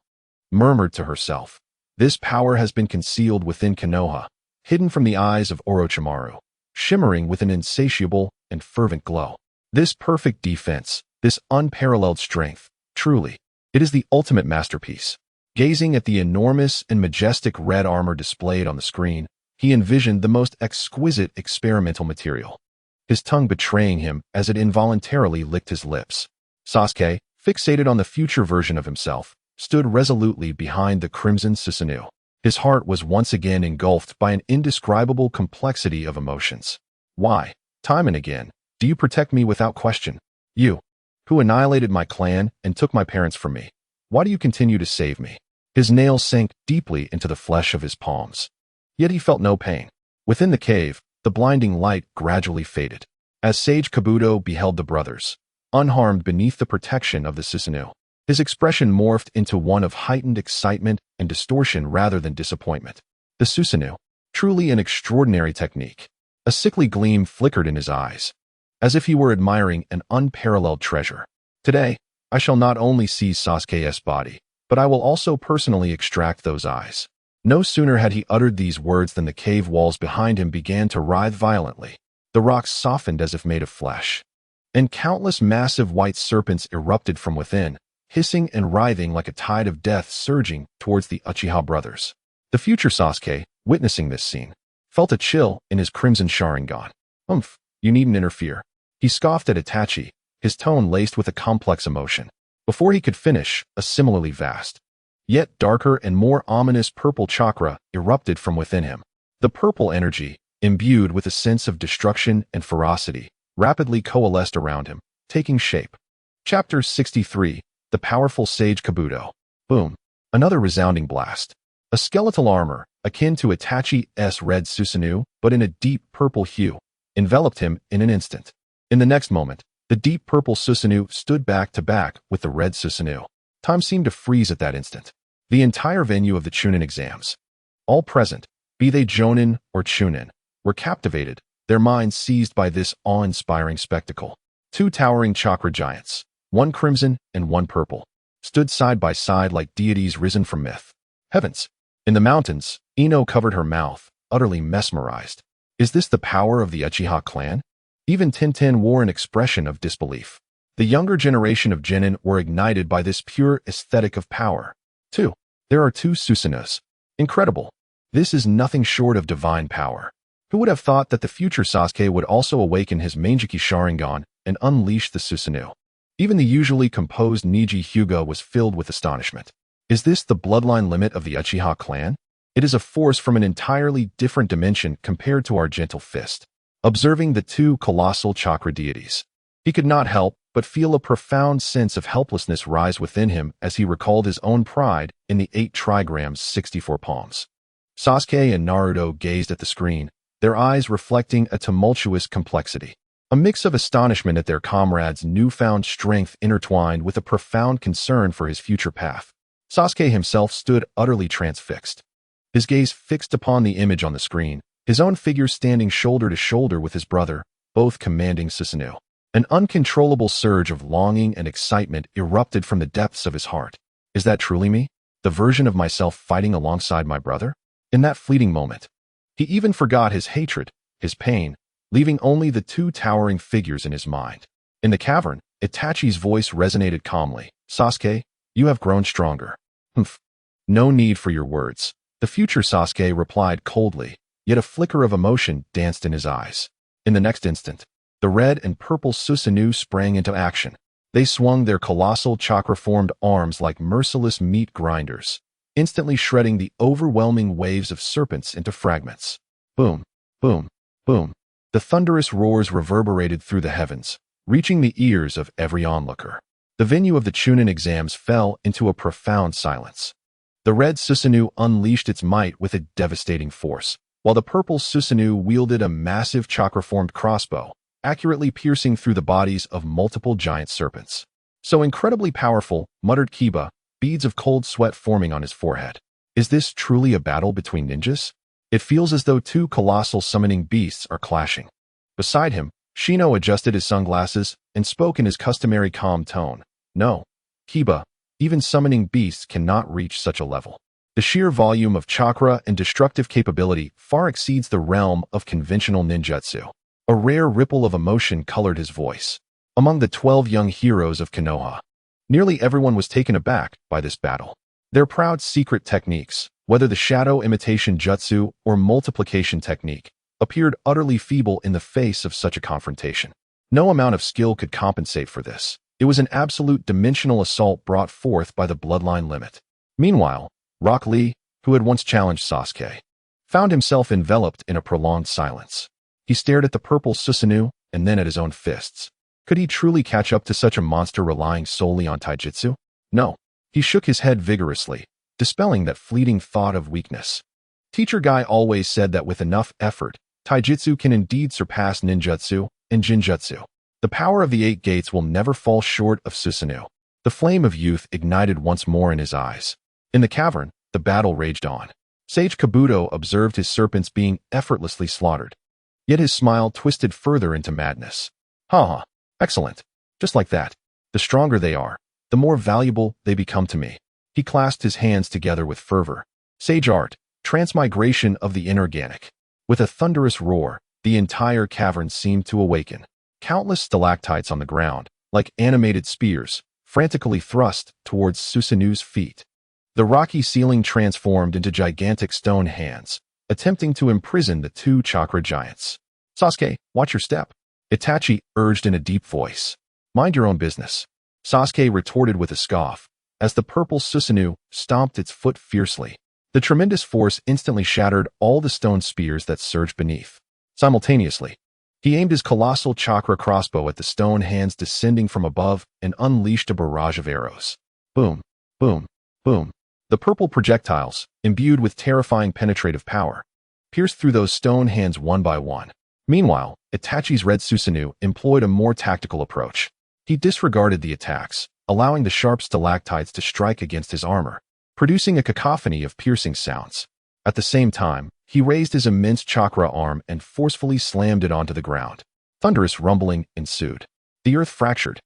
murmured to herself, "This power has been concealed within Konoha, hidden from the eyes of Orochimaru, shimmering with an insatiable and fervent glow. This perfect defense, this unparalleled strength, truly, it is the ultimate masterpiece." Gazing at the enormous and majestic red armor displayed on the screen, he envisioned the most exquisite experimental material, his tongue betraying him as it involuntarily licked his lips. Sasuke, fixated on the future version of himself, stood resolutely behind the crimson Susanoo. His heart was once again engulfed by an indescribable complexity of emotions. Why, time and again, do you protect me without question? You, who annihilated my clan and took my parents from me, why do you continue to save me? His nails sank deeply into the flesh of his palms. Yet he felt no pain. Within the cave, the blinding light gradually faded, as Sage Kabuto beheld the brothers, unharmed beneath the protection of the Susanoo. His expression morphed into one of heightened excitement and distortion rather than disappointment. The Susanoo, truly an extraordinary technique. A sickly gleam flickered in his eyes, as if he were admiring an unparalleled treasure. Today, I shall not only seize Sasuke's body, but I will also personally extract those eyes. No sooner had he uttered these words than the cave walls behind him began to writhe violently. The rocks softened as if made of flesh, and countless massive white serpents erupted from within, hissing and writhing like a tide of death surging towards the Uchiha brothers. The future Sasuke, witnessing this scene, felt a chill in his crimson Sharingan. You needn't interfere. He scoffed at Itachi, his tone laced with a complex emotion. Before he could finish, a similarly vast, yet darker and more ominous purple chakra erupted from within him. The purple energy, imbued with a sense of destruction and ferocity, rapidly coalesced around him, taking shape. Chapter 63, The Powerful Sage Kabuto. Boom. Another resounding blast. A skeletal armor, akin to Itachi's red Susanoo, but in a deep purple hue, enveloped him in an instant. In the next moment, the deep purple Susanoo stood back to back with the red Susanoo. Time seemed to freeze at that instant. The entire venue of the Chuunin Exams, all present, be they Jonin or Chuunin, were captivated, their minds seized by this awe-inspiring spectacle. Two towering chakra giants, one crimson and one purple, stood side by side like deities risen from myth. Heavens! In the mountains, Ino covered her mouth, utterly mesmerized. Is this the power of the Uchiha clan? Even Tintin wore an expression of disbelief. The younger generation of genin were ignited by this pure aesthetic of power. There are two Susanuos. Incredible. This is nothing short of divine power. Who would have thought that the future Sasuke would also awaken his Manjiki Sharingan and unleash the Susanoo? Even the usually composed Niji Hyuga was filled with astonishment. Is this the bloodline limit of the Uchiha clan? It is a force from an entirely different dimension compared to our gentle fist. Observing the two colossal chakra deities, he could not help but feel a profound sense of helplessness rise within him as he recalled his own pride in the 8 trigrams 64 palms. Sasuke and Naruto gazed at the screen, their eyes reflecting a tumultuous complexity. A mix of astonishment at their comrade's newfound strength intertwined with a profound concern for his future path. Sasuke himself stood utterly transfixed, his gaze fixed upon the image on the screen, his own figure standing shoulder to shoulder with his brother, both commanding Susanoo. An uncontrollable surge of longing and excitement erupted from the depths of his heart. Is that truly me? The version of myself fighting alongside my brother? In that fleeting moment, he even forgot his hatred, his pain, leaving only the two towering figures in his mind. In the cavern, Itachi's voice resonated calmly. Sasuke, you have grown stronger. Humph. No need for your words. The future Sasuke replied coldly, yet a flicker of emotion danced in his eyes. In the next instant, the red and purple Susanoo sprang into action. They swung their colossal chakra-formed arms like merciless meat grinders, instantly shredding the overwhelming waves of serpents into fragments. Boom, boom, boom. The thunderous roars reverberated through the heavens, reaching the ears of every onlooker. The venue of the Chuunin Exams fell into a profound silence. The red Susanoo unleashed its might with a devastating force, while the purple Susanoo wielded a massive chakra-formed crossbow, accurately piercing through the bodies of multiple giant serpents. So incredibly powerful, muttered Kiba, beads of cold sweat forming on his forehead. Is this truly a battle between ninjas? It feels as though two colossal summoning beasts are clashing. Beside him, Shino adjusted his sunglasses and spoke in his customary calm tone. No, Kiba, even summoning beasts cannot reach such a level. The sheer volume of chakra and destructive capability far exceeds the realm of conventional ninjutsu. A rare ripple of emotion colored his voice. Among the 12 young heroes of Konoha, nearly everyone was taken aback by this battle. Their proud secret techniques, whether the shadow imitation jutsu or multiplication technique, appeared utterly feeble in the face of such a confrontation. No amount of skill could compensate for this. It was an absolute dimensional assault brought forth by the bloodline limit. Meanwhile, Rock Lee, who had once challenged Sasuke, found himself enveloped in a prolonged silence. He stared at the purple Susanoo and then at his own fists. Could he truly catch up to such a monster relying solely on taijutsu? No. He shook his head vigorously, dispelling that fleeting thought of weakness. Teacher Guy always said that with enough effort, taijutsu can indeed surpass ninjutsu and jinjutsu. The power of the 8 gates will never fall short of Susanoo. The flame of youth ignited once more in his eyes. In the cavern, the battle raged on. Sage Kabuto observed his serpents being effortlessly slaughtered. Yet his smile twisted further into madness. Ha! Excellent. Just like that. The stronger they are, the more valuable they become to me. He clasped his hands together with fervor. Sage art, transmigration of the inorganic. With a thunderous roar, the entire cavern seemed to awaken. Countless stalactites on the ground, like animated spears, frantically thrust towards Susanoo's feet. The rocky ceiling transformed into gigantic stone hands, attempting to imprison the two chakra giants. Sasuke, watch your step, Itachi urged in a deep voice. Mind your own business, Sasuke retorted with a scoff, as the purple Susanoo stomped its foot fiercely. The tremendous force instantly shattered all the stone spears that surged beneath. Simultaneously, he aimed his colossal chakra crossbow at the stone hands descending from above and unleashed a barrage of arrows. Boom, boom, boom. The purple projectiles, imbued with terrifying penetrative power, pierced through those stone hands one by one. Meanwhile, Itachi's red Susanoo employed a more tactical approach. He disregarded the attacks, allowing the sharp stalactites to strike against his armor, producing a cacophony of piercing sounds. At the same time, he raised his immense chakra arm and forcefully slammed it onto the ground. Thunderous rumbling ensued. The earth fractured.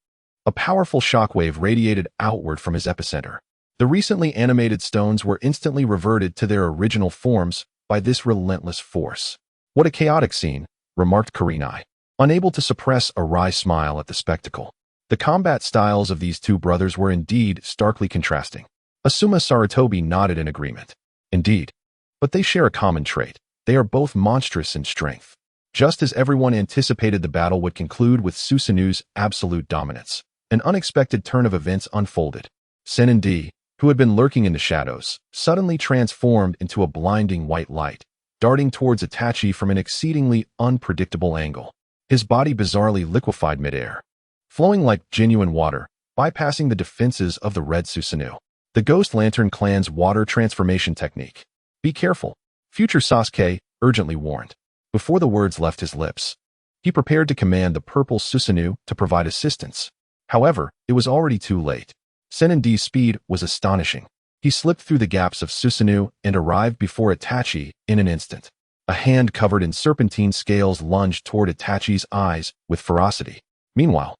A powerful shockwave radiated outward from his epicenter. The recently animated stones were instantly reverted to their original forms by this relentless force. What a chaotic scene, remarked Kurenai, unable to suppress a wry smile at the spectacle. The combat styles of these two brothers were indeed starkly contrasting. Asuma Sarutobi nodded in agreement. Indeed. But they share a common trait. They are both monstrous in strength. Just as everyone anticipated the battle would conclude with Susanoo's absolute dominance, An unexpected turn of events unfolded. Sennin, who had been lurking in the shadows, suddenly transformed into a blinding white light, darting towards Itachi from an exceedingly unpredictable angle. His body bizarrely liquefied midair, flowing like genuine water, bypassing the defenses of the Red Susanoo. The Ghost Lantern Clan's water transformation technique. Be careful, future Sasuke urgently warned. Before the words left his lips, he prepared to command the Purple Susanoo to provide assistance. However, it was already too late. Sennin's speed was astonishing. He slipped through the gaps of Susanoo and arrived before Itachi in an instant. A hand covered in serpentine scales lunged toward Itachi's eyes with ferocity. Meanwhile,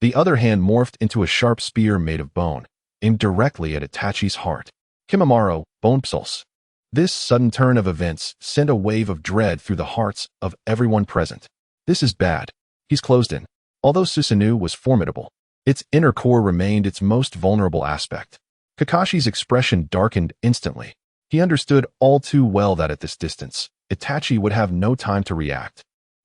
the other hand morphed into a sharp spear made of bone, aimed directly at Itachi's heart. Kimimaro, Bone Pulse. This sudden turn of events sent a wave of dread through the hearts of everyone present. This is bad. He's closed in. Although Susanoo was formidable, its inner core remained its most vulnerable aspect. Kakashi's expression darkened instantly. He understood all too well that at this distance, Itachi would have no time to react.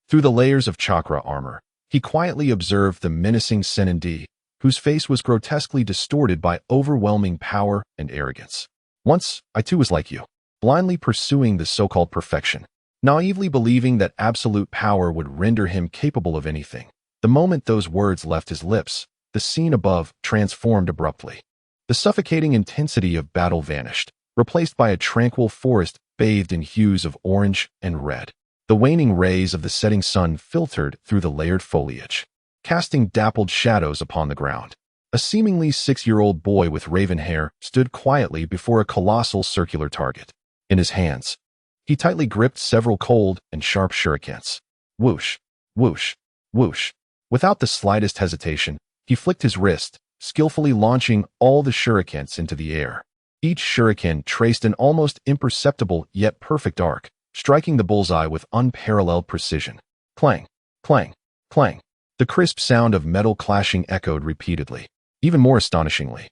Through the layers of chakra armor, he quietly observed the menacing Sennin, whose face was grotesquely distorted by overwhelming power and arrogance. Once, I too was like you, blindly pursuing the so-called perfection, naively believing that absolute power would render him capable of anything. The moment those words left his lips, the scene above transformed abruptly. The suffocating intensity of battle vanished, replaced by a tranquil forest bathed in hues of orange and red. The waning rays of the setting sun filtered through the layered foliage, casting dappled shadows upon the ground. A seemingly 6-year-old boy with raven hair stood quietly before a colossal circular target. In his hands, he tightly gripped several cold and sharp shurikens. Whoosh, whoosh, whoosh. Without the slightest hesitation, he flicked his wrist, skillfully launching all the shurikens into the air. Each shuriken traced an almost imperceptible yet perfect arc, striking the bullseye with unparalleled precision. Clang, clang, clang. The crisp sound of metal clashing echoed repeatedly. Even more astonishingly,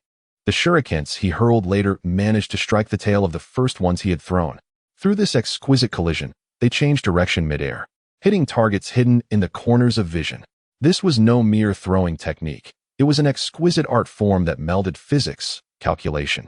the shurikens he hurled later managed to strike the tail of the first ones he had thrown. Through this exquisite collision, they changed direction midair, hitting targets hidden in the corners of vision. This was no mere throwing technique. It was an exquisite art form that melded physics, calculation,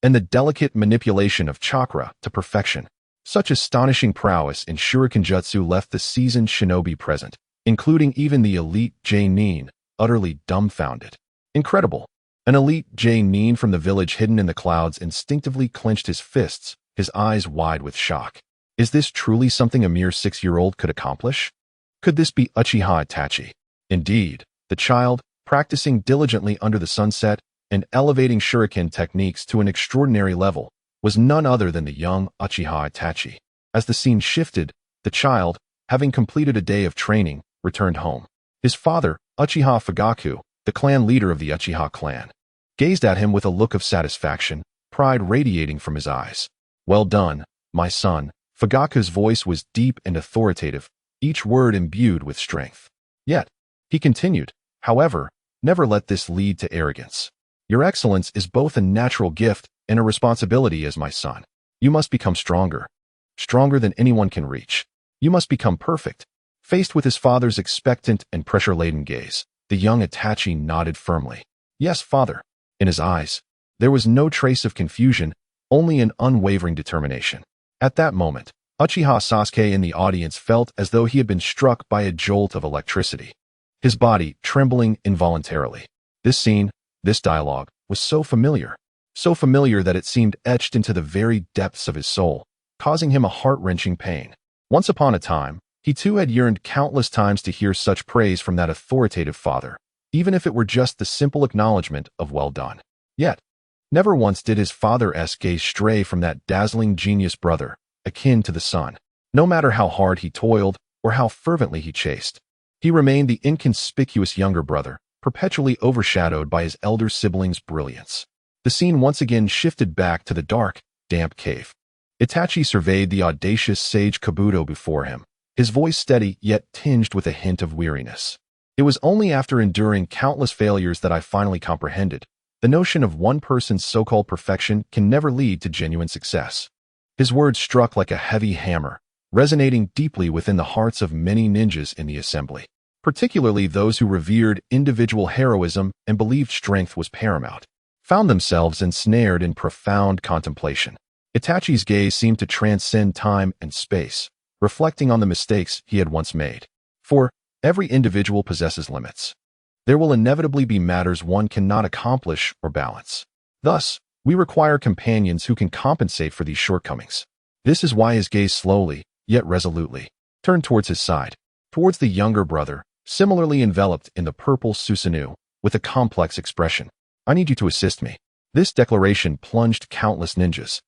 and the delicate manipulation of chakra to perfection. Such astonishing prowess in shuriken jutsu left the seasoned shinobi present, including even the elite J-nin, utterly dumbfounded. Incredible. An elite J-nin from the village hidden in the clouds instinctively clenched his fists, his eyes wide with shock. Is this truly something a mere 6-year-old could accomplish? Could this be Uchiha Itachi? Indeed, the child, practicing diligently under the sunset and elevating shuriken techniques to an extraordinary level, was none other than the young Uchiha Itachi. As the scene shifted, the child, having completed a day of training, returned home. His father, Uchiha Fugaku, the clan leader of the Uchiha clan, gazed at him with a look of satisfaction, pride radiating from his eyes. Well done, my son. Fugaku's voice was deep and authoritative, each word imbued with strength. Yet, he continued, however, never let this lead to arrogance. Your excellence is both a natural gift and a responsibility as my son. You must become stronger. Stronger than anyone can reach. You must become perfect. Faced with his father's expectant and pressure-laden gaze, the young Itachi nodded firmly. Yes, father. In his eyes, there was no trace of confusion, only an unwavering determination. At that moment, Uchiha Sasuke in the audience felt as though he had been struck by a jolt of electricity, his body trembling involuntarily. This scene, this dialogue, was so familiar that it seemed etched into the very depths of his soul, causing him a heart-wrenching pain. Once upon a time, he too had yearned countless times to hear such praise from that authoritative father, even if it were just the simple acknowledgement of well done. Yet, never once did his father's gaze stray from that dazzling genius brother, akin to the sun. No matter how hard he toiled or how fervently he chased, he remained the inconspicuous younger brother, perpetually overshadowed by his elder sibling's brilliance. The scene once again shifted back to the dark, damp cave. Itachi surveyed the audacious sage Kabuto before him, his voice steady yet tinged with a hint of weariness. It was only after enduring countless failures that I finally comprehended. The notion of one person's so-called perfection can never lead to genuine success. His words struck like a heavy hammer, resonating deeply within the hearts of many ninjas in the assembly. particularly those who revered individual heroism and believed strength was paramount, found themselves ensnared in profound contemplation. Itachi's gaze seemed to transcend time and space, reflecting on the mistakes he had once made. For every individual possesses limits. There will inevitably be matters one cannot accomplish or balance. Thus, we require companions who can compensate for these shortcomings. This is why his gaze slowly, yet resolutely, turned towards his side, towards the younger brother, similarly enveloped in the purple Susanoo, with a complex expression. I need you to assist me. This declaration plunged countless ninjas,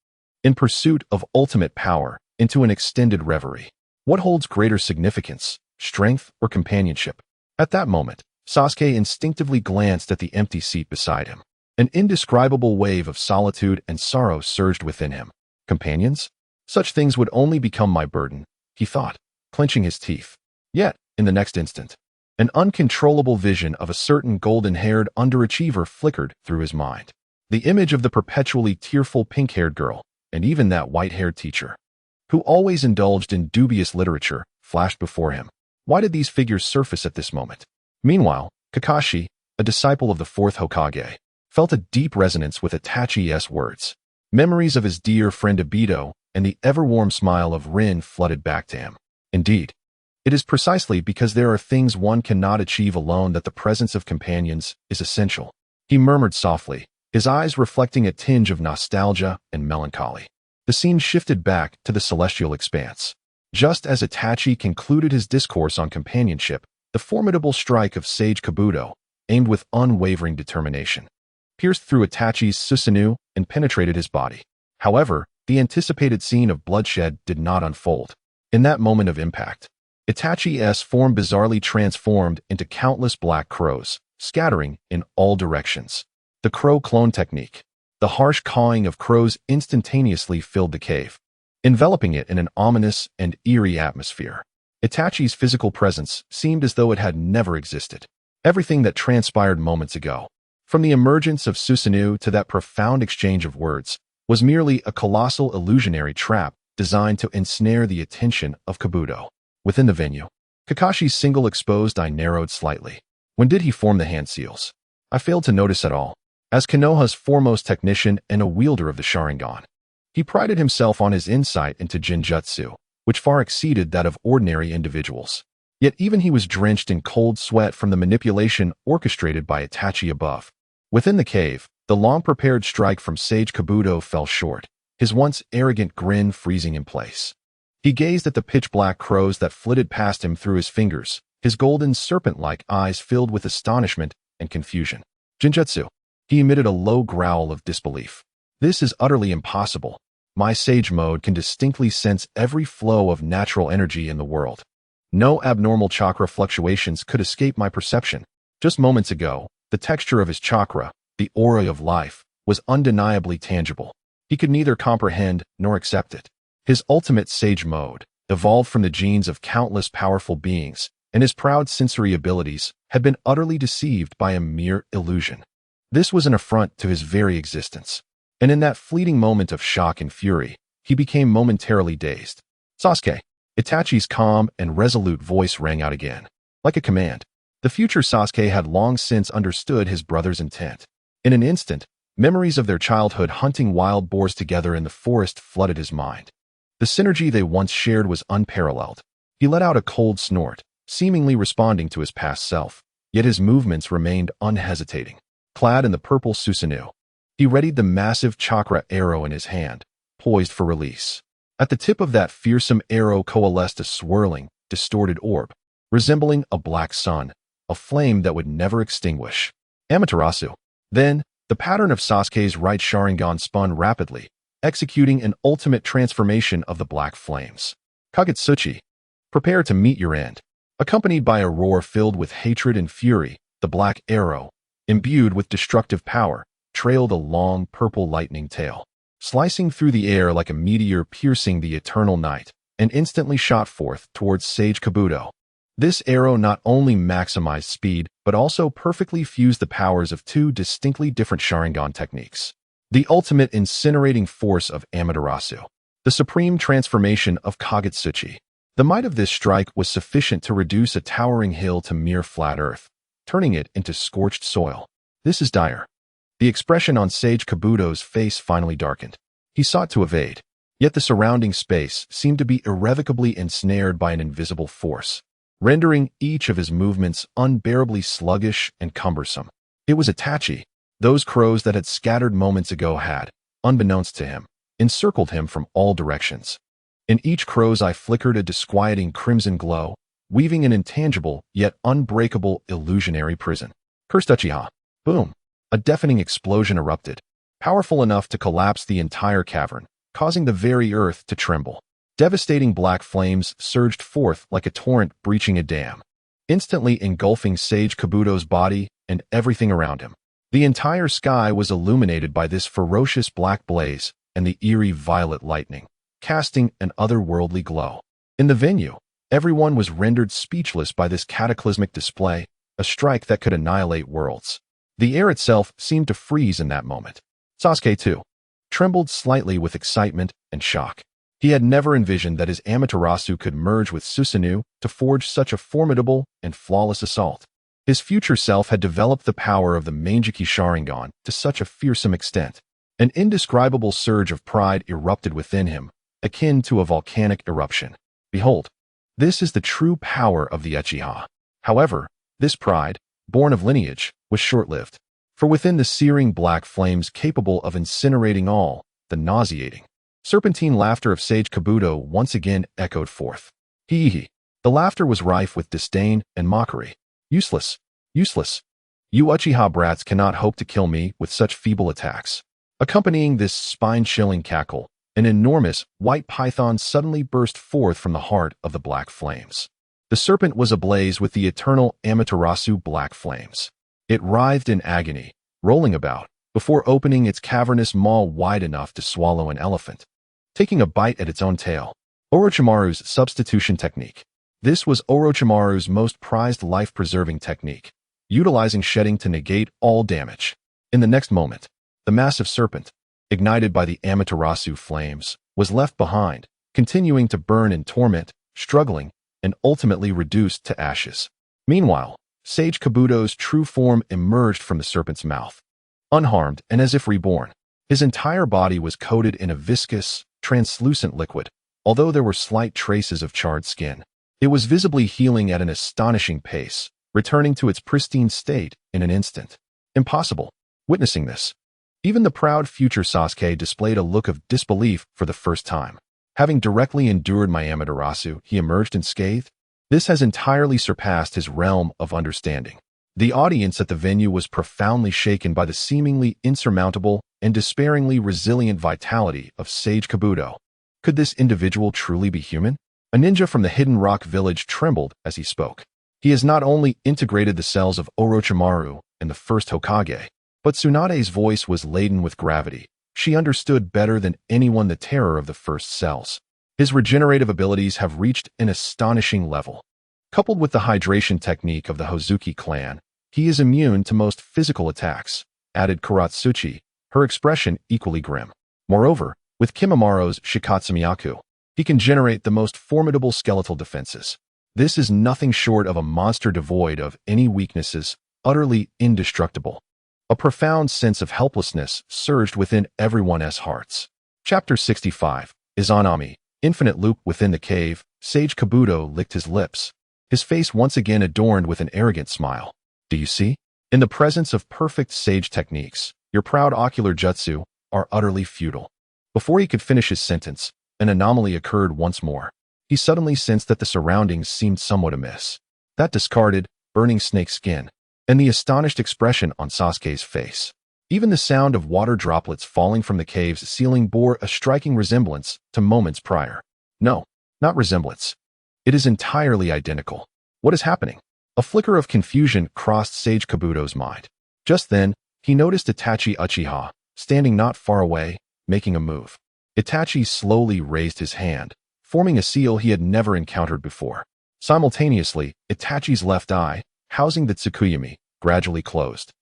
in pursuit of ultimate power, into an extended reverie. What holds greater significance, strength or companionship? At that moment, Sasuke instinctively glanced at the empty seat beside him. An indescribable wave of solitude and sorrow surged within him. Companions? Such things would only become my burden, he thought, clenching his teeth. Yet, in the next instant, an uncontrollable vision of a certain golden-haired underachiever flickered through his mind. The image of the perpetually tearful pink-haired girl, and even that white-haired teacher, who always indulged in dubious literature, flashed before him. Why did these figures surface at this moment? Meanwhile, Kakashi, a disciple of the Fourth Hokage, felt a deep resonance with Itachi's words. Memories of his dear friend Obito and the ever-warm smile of Rin flooded back to him. Indeed, it is precisely because there are things one cannot achieve alone that the presence of companions is essential. He murmured softly, his eyes reflecting a tinge of nostalgia and melancholy. The scene shifted back to the celestial expanse. Just as Itachi concluded his discourse on companionship, the formidable strike of Sage Kabuto, aimed with unwavering determination, pierced through Itachi's Susanoo and penetrated his body. However, the anticipated scene of bloodshed did not unfold. In that moment of impact, Itachi's form bizarrely transformed into countless black crows, scattering in all directions. The crow clone technique. The harsh cawing of crows instantaneously filled the cave, enveloping it in an ominous and eerie atmosphere. Itachi's physical presence seemed as though it had never existed. Everything that transpired moments ago, from the emergence of Susanoo to that profound exchange of words, was merely a colossal illusionary trap designed to ensnare the attention of Kabuto. Within the venue, Kakashi's single exposed eye narrowed slightly. When did he form the hand seals? I failed to notice at all. As Konoha's foremost technician and a wielder of the Sharingan, he prided himself on his insight into Jinjutsu, which far exceeded that of ordinary individuals. Yet even he was drenched in cold sweat from the manipulation orchestrated by Itachi above. Within the cave, the long-prepared strike from Sage Kabuto fell short, his once arrogant grin freezing in place. He gazed at the pitch-black crows that flitted past him through his fingers, his golden serpent-like eyes filled with astonishment and confusion. Jinjutsu. He emitted a low growl of disbelief. This is utterly impossible. My sage mode can distinctly sense every flow of natural energy in the world. No abnormal chakra fluctuations could escape my perception. Just moments ago, the texture of his chakra, the aura of life, was undeniably tangible. He could neither comprehend nor accept it. His ultimate sage mode, evolved from the genes of countless powerful beings, and his proud sensory abilities had been utterly deceived by a mere illusion. This was an affront to his very existence. And in that fleeting moment of shock and fury, he became momentarily dazed. Sasuke. Itachi's calm and resolute voice rang out again. Like a command. The future Sasuke had long since understood his brother's intent. In an instant, memories of their childhood hunting wild boars together in the forest flooded his mind. The synergy they once shared was unparalleled. He let out a cold snort, seemingly responding to his past self, yet his movements remained unhesitating. Clad in the purple Susanoo, he readied the massive chakra arrow in his hand, poised for release. At the tip of that fearsome arrow coalesced a swirling, distorted orb, resembling a black sun, a flame that would never extinguish. Amaterasu. Then, the pattern of Sasuke's right Sharingan spun rapidly, executing an ultimate transformation of the black flames. Kagetsuchi. Prepare to meet your end. Accompanied by a roar filled with hatred and fury, the black arrow, imbued with destructive power, trailed a long purple lightning tail, slicing through the air like a meteor piercing the eternal night, and instantly shot forth towards Sage Kabuto. This arrow not only maximized speed, but also perfectly fused the powers of two distinctly different Sharingan techniques. The ultimate incinerating force of Amaterasu, the supreme transformation of Kagetsuchi, The might of this strike was sufficient to reduce a towering hill to mere flat earth, turning it into scorched soil. This is dire. The expression on Sage Kabuto's face finally darkened. He sought to evade, yet the surrounding space seemed to be irrevocably ensnared by an invisible force, rendering each of his movements unbearably sluggish and cumbersome. It was Itachi. Those crows that had scattered moments ago had, unbeknownst to him, encircled him from all directions. In each crow's eye flickered a disquieting crimson glow, weaving an intangible yet unbreakable illusionary prison. Cursed Uchiha. Boom! A deafening explosion erupted, powerful enough to collapse the entire cavern, causing the very earth to tremble. Devastating black flames surged forth like a torrent breaching a dam, instantly engulfing Sage Kabuto's body and everything around him. The entire sky was illuminated by this ferocious black blaze and the eerie violet lightning, casting an otherworldly glow. In the venue, everyone was rendered speechless by this cataclysmic display, a strike that could annihilate worlds. The air itself seemed to freeze in that moment. Sasuke, too, trembled slightly with excitement and shock. He had never envisioned that his Amaterasu could merge with Susanoo to forge such a formidable and flawless assault. His future self had developed the power of the Manjiki Sharingan to such a fearsome extent. An indescribable surge of pride erupted within him, akin to a volcanic eruption. Behold, this is the true power of the Uchiha. However, this pride, born of lineage, was short-lived. For within the searing black flames capable of incinerating all, the nauseating, serpentine laughter of Sage Kabuto once again echoed forth. Hee. The laughter was rife with disdain and mockery. Useless. Useless. You Uchiha brats cannot hope to kill me with such feeble attacks. Accompanying this spine-chilling cackle, an enormous white python suddenly burst forth from the heart of the black flames. The serpent was ablaze with the eternal Amaterasu black flames. It writhed in agony, rolling about, before opening its cavernous maw wide enough to swallow an elephant, taking a bite at its own tail. Orochimaru's substitution technique. This was Orochimaru's most prized life-preserving technique, utilizing shedding to negate all damage. In the next moment, the massive serpent, ignited by the Amaterasu flames, was left behind, continuing to burn in torment, struggling, and ultimately reduced to ashes. Meanwhile, Sage Kabuto's true form emerged from the serpent's mouth. Unharmed and as if reborn, his entire body was coated in a viscous, translucent liquid, although there were slight traces of charred skin. It was visibly healing at an astonishing pace, returning to its pristine state in an instant. Impossible. Witnessing this, even the proud future Sasuke displayed a look of disbelief for the first time. Having directly endured my Amaterasu, he emerged unscathed. This has entirely surpassed his realm of understanding. The audience at the venue was profoundly shaken by the seemingly insurmountable and despairingly resilient vitality of Sage Kabuto. Could this individual truly be human? A ninja from the Hidden Rock village trembled as he spoke. He has not only integrated the cells of Orochimaru and the First Hokage, but Tsunade's voice was laden with gravity. She understood better than anyone the terror of the first cells. His regenerative abilities have reached an astonishing level. Coupled with the hydration technique of the Hozuki clan, he is immune to most physical attacks, added Karatsuchi, her expression equally grim. Moreover, with Kimimara's Shikatsumiyaku, he can generate the most formidable skeletal defenses. This is nothing short of a monster devoid of any weaknesses, utterly indestructible. A profound sense of helplessness surged within everyone's hearts. Chapter 65, Izanami. Infinite loop within the cave. Sage Kabuto licked his lips, his face once again adorned with an arrogant smile. Do you see? In the presence of perfect sage techniques, your proud ocular jutsu are utterly futile. Before he could finish his sentence, an anomaly occurred once more. He suddenly sensed that the surroundings seemed somewhat amiss. That discarded, burning snake skin, and the astonished expression on Sasuke's face. Even the sound of water droplets falling from the cave's ceiling bore a striking resemblance to moments prior. No, not resemblance. It is entirely identical. What is happening? A flicker of confusion crossed Sage Kabuto's mind. Just then, he noticed Itachi Uchiha, standing not far away, making a move. Itachi slowly raised his hand, forming a seal he had never encountered before. Simultaneously, Itachi's left eye, housing the Tsukuyami, gradually closed,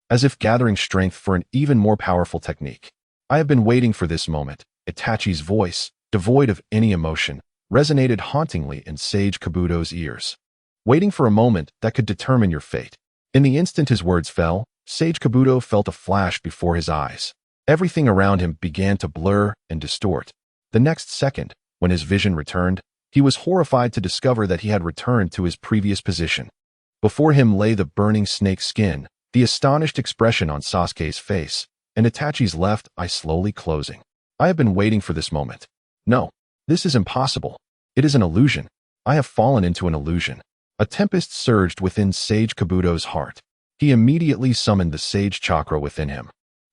as if gathering strength for an even more powerful technique. I have been waiting for this moment. Itachi's voice, devoid of any emotion, resonated hauntingly in Sage Kabuto's ears. Waiting for a moment that could determine your fate. In the instant his words fell, Sage Kabuto felt a flash before his eyes. Everything around him began to blur and distort. The next second, when his vision returned, he was horrified to discover that he had returned to his previous position. Before him lay the burning snake skin, the astonished expression on Sasuke's face, and Itachi's left eye slowly closing. I have been waiting for this moment. No, this is impossible. It is an illusion. I have fallen into an illusion. A tempest surged within Sage Kabuto's heart. He immediately summoned the Sage Chakra within him,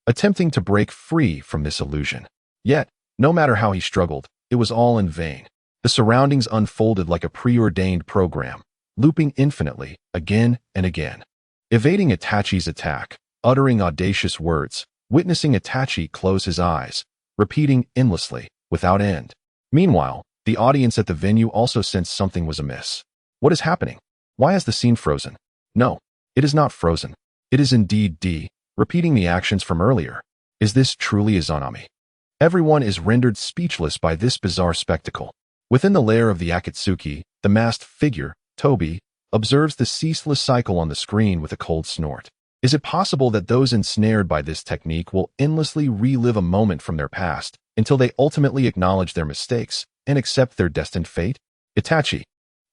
attempting to break free from this illusion. Yet, no matter how he struggled, it was all in vain. The surroundings unfolded like a preordained program, looping infinitely, again and again. Evading Itachi's attack, uttering audacious words, witnessing Itachi close his eyes, repeating endlessly, without end. Meanwhile, the audience at the venue also sensed something was amiss. What is happening? Why is the scene frozen? No, it is not frozen. It is indeed repeating the actions from earlier. Is this truly Izanami? Everyone is rendered speechless by this bizarre spectacle. Within the lair of the Akatsuki, the masked figure, Tobi, observes the ceaseless cycle on the screen with a cold snort. Is it possible that those ensnared by this technique will endlessly relive a moment from their past until they ultimately acknowledge their mistakes and accept their destined fate? Itachi,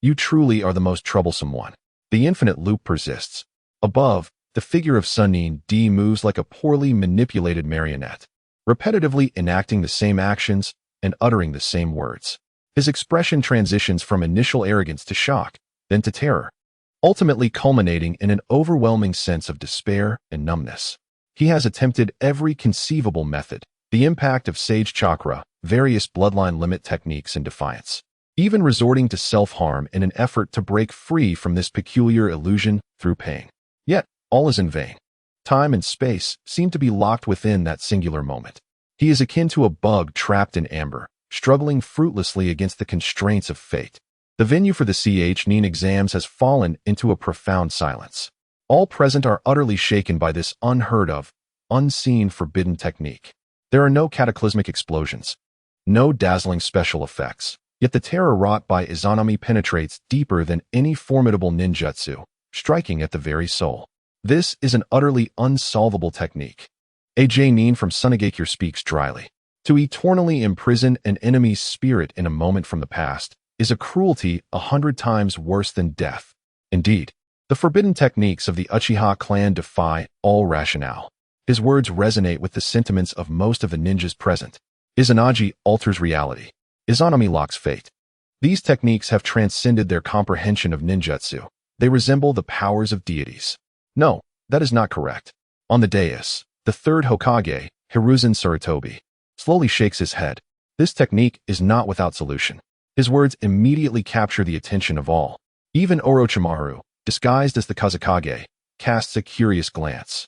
you truly are the most troublesome one. The infinite loop persists. Above, the figure of Sunin D moves like a poorly manipulated marionette, repetitively enacting the same actions and uttering the same words. His expression transitions from initial arrogance to shock, then to terror, ultimately culminating in an overwhelming sense of despair and numbness. He has attempted every conceivable method, the impact of Sage Chakra, various bloodline limit techniques in defiance, even resorting to self-harm in an effort to break free from this peculiar illusion through pain. Yet, all is in vain. Time and space seem to be locked within that singular moment. He is akin to a bug trapped in amber, struggling fruitlessly against the constraints of fate. The venue for the Chuunin Exams has fallen into a profound silence. All present are utterly shaken by this unheard of, unseen, forbidden technique. There are no cataclysmic explosions, no dazzling special effects, yet the terror wrought by Izanami penetrates deeper than any formidable ninjutsu, striking at the very soul. This is an utterly unsolvable technique. AJ Nin from Sunagakure speaks dryly. To eternally imprison an enemy's spirit in a moment from the past is a cruelty 100 times worse than death. Indeed, the forbidden techniques of the Uchiha clan defy all rationale. His words resonate with the sentiments of most of the ninjas present. Izanagi alters reality. Izanami locks fate. These techniques have transcended their comprehension of ninjutsu. They resemble the powers of deities. No, that is not correct. On the dais, the third Hokage, Hiruzen Sarutobi, slowly shakes his head. This technique is not without solution. His words immediately capture the attention of all. Even Orochimaru, disguised as the Kazekage, casts a curious glance.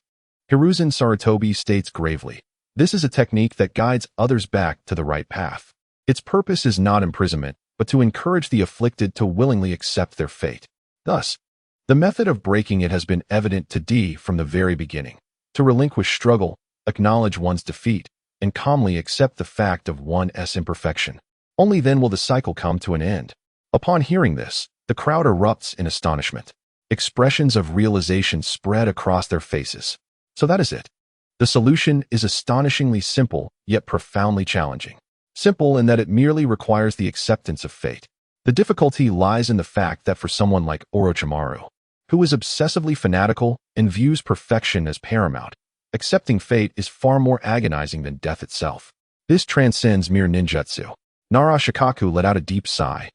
Hiruzen Sarutobi states gravely, "This is a technique that guides others back to the right path. Its purpose is not imprisonment, but to encourage the afflicted to willingly accept their fate." Thus, the method of breaking it has been evident to D from the very beginning. To relinquish struggle, acknowledge one's defeat, and calmly accept the fact of one's imperfection. Only then will the cycle come to an end. Upon hearing this, the crowd erupts in astonishment. Expressions of realization spread across their faces. So that is it. The solution is astonishingly simple, yet profoundly challenging. Simple in that it merely requires the acceptance of fate. The difficulty lies in the fact that for someone like Orochimaru, who is obsessively fanatical and views perfection as paramount, accepting fate is far more agonizing than death itself. This transcends mere ninjutsu. Nara Shikaku let out a deep sigh,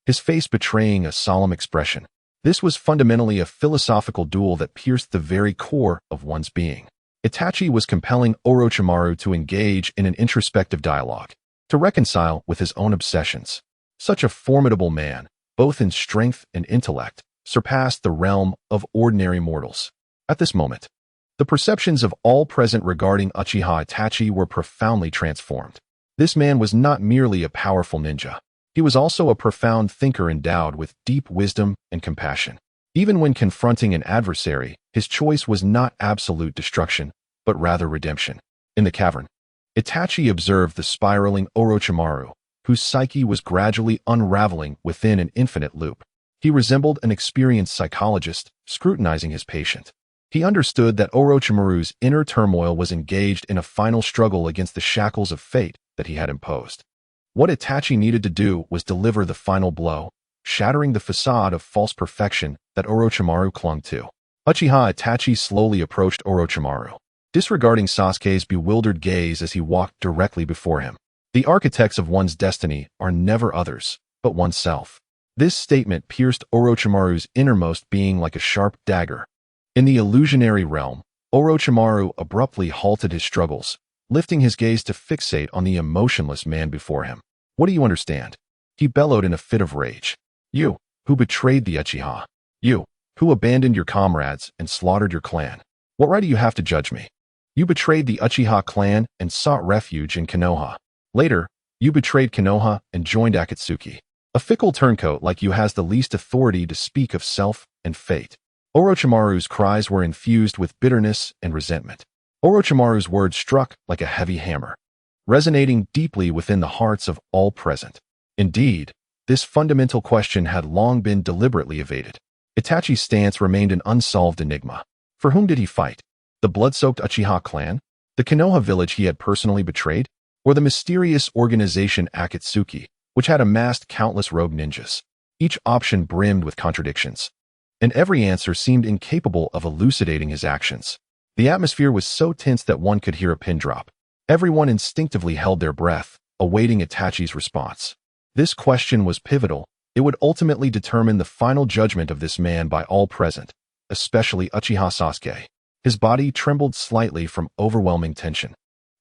his face betraying a solemn expression. This was fundamentally a philosophical duel that pierced the very core of one's being. Itachi was compelling Orochimaru to engage in an introspective dialogue, to reconcile with his own obsessions. Such a formidable man, both in strength and intellect, surpassed the realm of ordinary mortals. At this moment, the perceptions of all present regarding Uchiha Itachi were profoundly transformed. This man was not merely a powerful ninja. He was also a profound thinker endowed with deep wisdom and compassion. Even when confronting an adversary, his choice was not absolute destruction, but rather redemption. In the cavern, Itachi observed the spiraling Orochimaru, whose psyche was gradually unraveling within an infinite loop. He resembled an experienced psychologist, scrutinizing his patient. He understood that Orochimaru's inner turmoil was engaged in a final struggle against the shackles of fate that he had imposed. What Itachi needed to do was deliver the final blow, shattering the facade of false perfection that Orochimaru clung to. Uchiha Itachi slowly approached Orochimaru, disregarding Sasuke's bewildered gaze as he walked directly before him. The architects of one's destiny are never others, but oneself. This statement pierced Orochimaru's innermost being like a sharp dagger. In the illusionary realm, Orochimaru abruptly halted his struggles, lifting his gaze to fixate on the emotionless man before him. What do you understand? He bellowed in a fit of rage. You, who betrayed the Uchiha. You, who abandoned your comrades and slaughtered your clan. What right do you have to judge me? You betrayed the Uchiha clan and sought refuge in Konoha. Later, you betrayed Konoha and joined Akatsuki. A fickle turncoat like you has the least authority to speak of self and fate. Orochimaru's cries were infused with bitterness and resentment. Orochimaru's words struck like a heavy hammer, resonating deeply within the hearts of all present. Indeed, this fundamental question had long been deliberately evaded. Itachi's stance remained an unsolved enigma. For whom did he fight? The blood-soaked Uchiha clan? The Konoha village he had personally betrayed? Or the mysterious organization Akatsuki, which had amassed countless rogue ninjas? Each option brimmed with contradictions, and every answer seemed incapable of elucidating his actions. The atmosphere was so tense that one could hear a pin drop. Everyone instinctively held their breath, awaiting Itachi's response. This question was pivotal. It would ultimately determine the final judgment of this man by all present, especially Uchiha Sasuke. His body trembled slightly from overwhelming tension.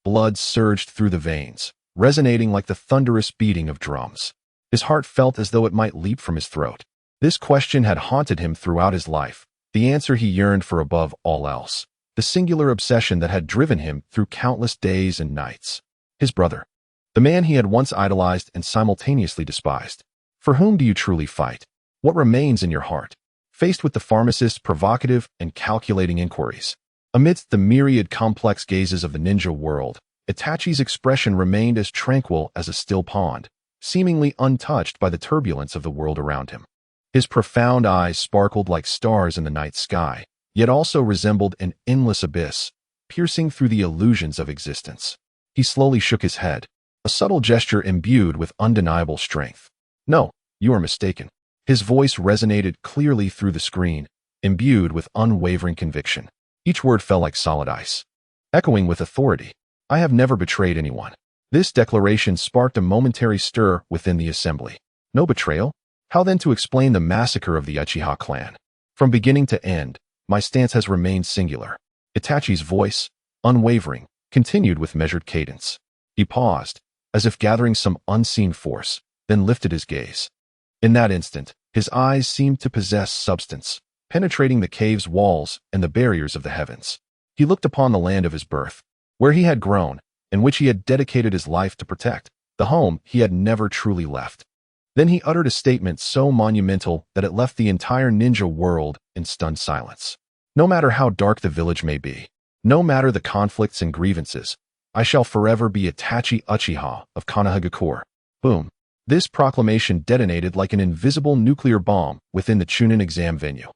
Blood surged through the veins, resonating like the thunderous beating of drums. His heart felt as though it might leap from his throat. This question had haunted him throughout his life, the answer he yearned for above all else, the singular obsession that had driven him through countless days and nights. His brother, the man he had once idolized and simultaneously despised. For whom do you truly fight? What remains in your heart? Faced with the pharmacist's provocative and calculating inquiries, amidst the myriad complex gazes of the ninja world, Itachi's expression remained as tranquil as a still pond, seemingly untouched by the turbulence of the world around him. His profound eyes sparkled like stars in the night sky, yet also resembled an endless abyss, piercing through the illusions of existence. He slowly shook his head, a subtle gesture imbued with undeniable strength. No, you are mistaken. His voice resonated clearly through the screen, imbued with unwavering conviction. Each word fell like solid ice, echoing with authority. I have never betrayed anyone. This declaration sparked a momentary stir within the assembly. No betrayal? How then to explain the massacre of the Uchiha clan? From beginning to end, my stance has remained singular. Itachi's voice, unwavering, continued with measured cadence. He paused, as if gathering some unseen force, then lifted his gaze. In that instant, his eyes seemed to possess substance, penetrating the cave's walls and the barriers of the heavens. He looked upon the land of his birth, where he had grown, and which he had dedicated his life to protect, the home he had never truly left. Then he uttered a statement so monumental that it left the entire ninja world in stunned silence. No matter how dark the village may be, no matter the conflicts and grievances, I shall forever be Itachi Uchiha of Konoha. Boom. This proclamation detonated like an invisible nuclear bomb within the Chuunin exam venue,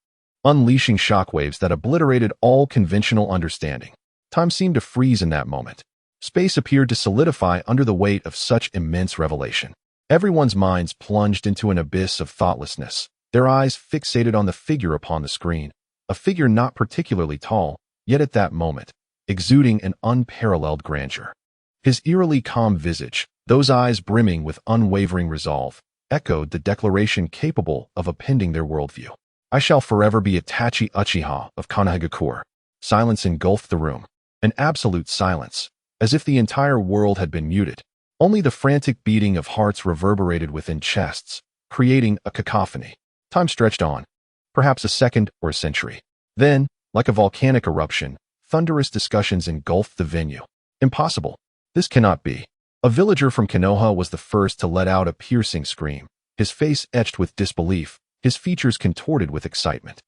unleashing shockwaves that obliterated all conventional understanding. Time seemed to freeze in that moment. Space appeared to solidify under the weight of such immense revelation. Everyone's minds plunged into an abyss of thoughtlessness, their eyes fixated on the figure upon the screen, a figure not particularly tall, yet at that moment, exuding an unparalleled grandeur. His eerily calm visage, those eyes brimming with unwavering resolve, echoed the declaration capable of upending their worldview. I shall forever be Itachi Uchiha of Konoha. Silence engulfed the room, an absolute silence, as if the entire world had been muted. Only the frantic beating of hearts reverberated within chests, creating a cacophony. Time stretched on, perhaps a second or a century. Then, like a volcanic eruption, thunderous discussions engulfed the venue. Impossible. This cannot be. A villager from Konoha was the first to let out a piercing scream, his face etched with disbelief, his features contorted with excitement.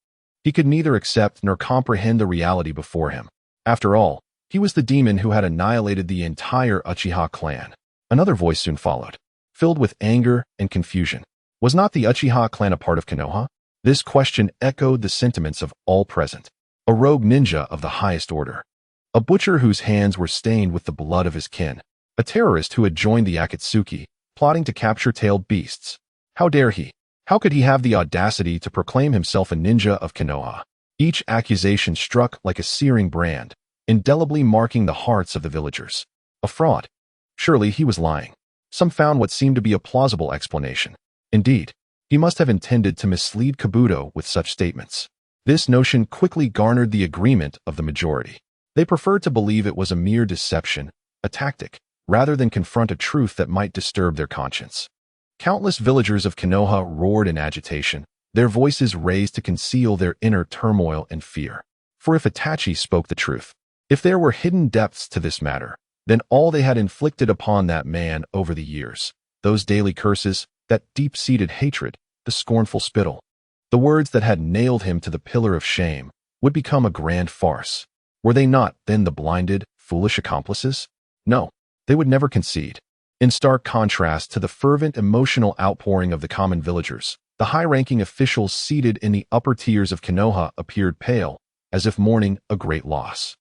He could neither accept nor comprehend the reality before him. After all, he was the demon who had annihilated the entire Uchiha clan. Another voice soon followed. filled with anger and confusion. Was not the Uchiha clan a part of Konoha? This question echoed the sentiments of all present. A rogue ninja of the highest order. A butcher whose hands were stained with the blood of his kin. A terrorist who had joined the Akatsuki, plotting to capture tailed beasts. How dare he? How could he have the audacity to proclaim himself a ninja of Konoha? Each accusation struck like a searing brand, indelibly marking the hearts of the villagers. A fraud. Surely he was lying. Some found what seemed to be a plausible explanation. Indeed, he must have intended to mislead Kabuto with such statements. This notion quickly garnered the agreement of the majority. They preferred to believe it was a mere deception, a tactic, rather than confront a truth that might disturb their conscience. Countless villagers of Konoha roared in agitation, their voices raised to conceal their inner turmoil and fear. For if Itachi spoke the truth, if there were hidden depths to this matter, then all they had inflicted upon that man over the years, those daily curses, that deep-seated hatred, the scornful spittle, the words that had nailed him to the pillar of shame, would become a grand farce. Were they not then the blinded, foolish accomplices? No, they would never concede. In stark contrast to the fervent emotional outpouring of the common villagers, the high-ranking officials seated in the upper tiers of Konoha appeared pale, as if mourning a great loss.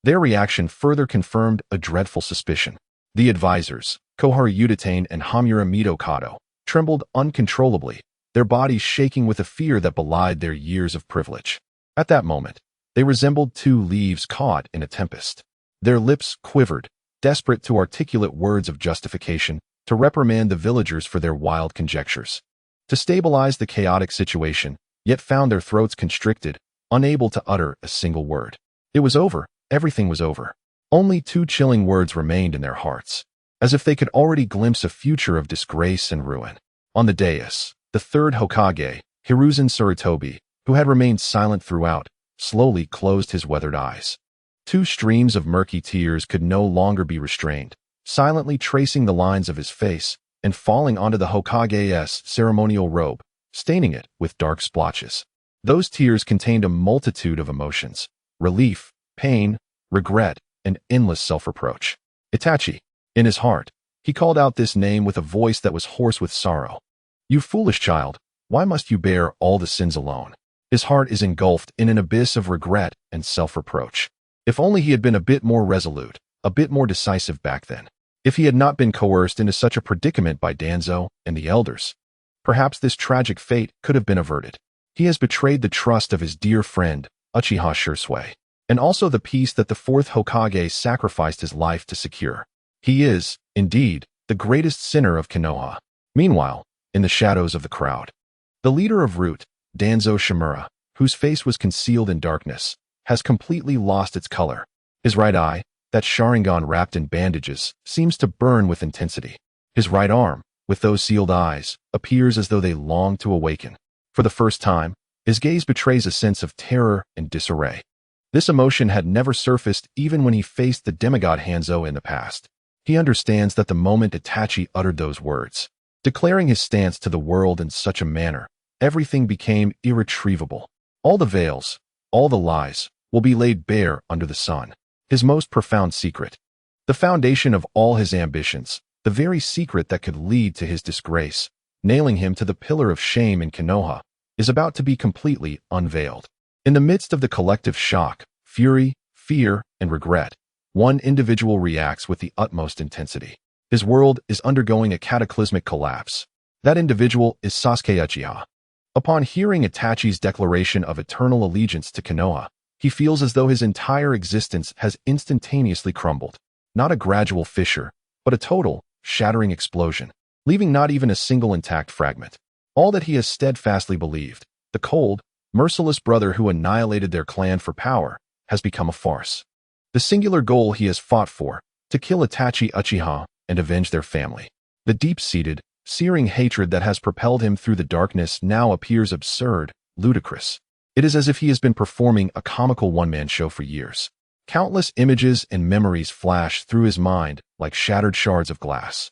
Their reaction further confirmed a dreadful suspicion. The advisors, Koharu Udatane and Hamura Mitokado, trembled uncontrollably, their bodies shaking with a fear that belied their years of privilege. At that moment, they resembled two leaves caught in a tempest. Their lips quivered, desperate to articulate words of justification, to reprimand the villagers for their wild conjectures, to stabilize the chaotic situation, yet found their throats constricted, unable to utter a single word. It was over, everything was over. Only two chilling words remained in their hearts, as if they could already glimpse a future of disgrace and ruin. On the dais, the third Hokage, Hiruzen Sarutobi, who had remained silent throughout, slowly closed his weathered eyes. Two streams of murky tears could no longer be restrained, silently tracing the lines of his face and falling onto the Hokage's ceremonial robe, staining it with dark splotches. Those tears contained a multitude of emotions: relief, pain, regret, and endless self-reproach. Itachi. In his heart, he called out this name with a voice that was hoarse with sorrow. You foolish child, why must you bear all the sins alone? His heart is engulfed in an abyss of regret and self-reproach. If only he had been a bit more resolute, a bit more decisive back then. If he had not been coerced into such a predicament by Danzo and the elders, perhaps this tragic fate could have been averted. He has betrayed the trust of his dear friend, Uchiha Shursui, and also the peace that the fourth Hokage sacrificed his life to secure. He is, indeed, the greatest sinner of Konoha. Meanwhile, in the shadows of the crowd, the leader of Root, Danzo Shimura, whose face was concealed in darkness, has completely lost its color. His right eye, that Sharingan wrapped in bandages, seems to burn with intensity. His right arm, with those sealed eyes, appears as though they long to awaken. For the first time, his gaze betrays a sense of terror and disarray. This emotion had never surfaced even when he faced the demigod Hanzo in the past. He understands that the moment Itachi uttered those words, declaring his stance to the world in such a manner, everything became irretrievable. All the veils, all the lies, will be laid bare under the sun. His most profound secret, the foundation of all his ambitions, the very secret that could lead to his disgrace, nailing him to the pillar of shame in Konoha, is about to be completely unveiled. In the midst of the collective shock, fury, fear, and regret, one individual reacts with the utmost intensity. His world is undergoing a cataclysmic collapse. That individual is Sasuke Uchiha. Upon hearing Itachi's declaration of eternal allegiance to Konoha, he feels as though his entire existence has instantaneously crumbled. Not a gradual fissure, but a total, shattering explosion, leaving not even a single intact fragment. All that he has steadfastly believed, the cold, merciless brother who annihilated their clan for power, has become a farce. The singular goal he has fought for, to kill Itachi Uchiha and avenge their family. The deep-seated, searing hatred that has propelled him through the darkness now appears absurd, ludicrous. It is as if he has been performing a comical one-man show for years. Countless images and memories flash through his mind like shattered shards of glass.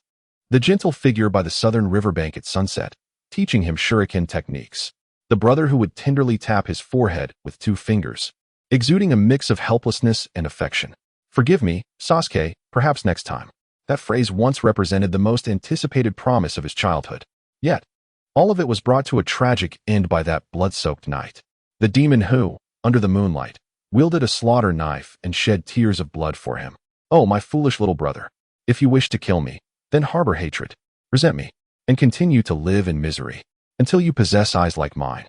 The gentle figure by the southern riverbank at sunset, teaching him shuriken techniques. The brother who would tenderly tap his forehead with 2 fingers, exuding a mix of helplessness and affection. Forgive me, Sasuke, perhaps next time. That phrase once represented the most anticipated promise of his childhood. Yet, all of it was brought to a tragic end by that blood-soaked night. The demon who, under the moonlight, wielded a slaughter knife and shed tears of blood for him. Oh, my foolish little brother, if you wish to kill me, then harbor hatred, resent me, and continue to live in misery, until you possess eyes like mine.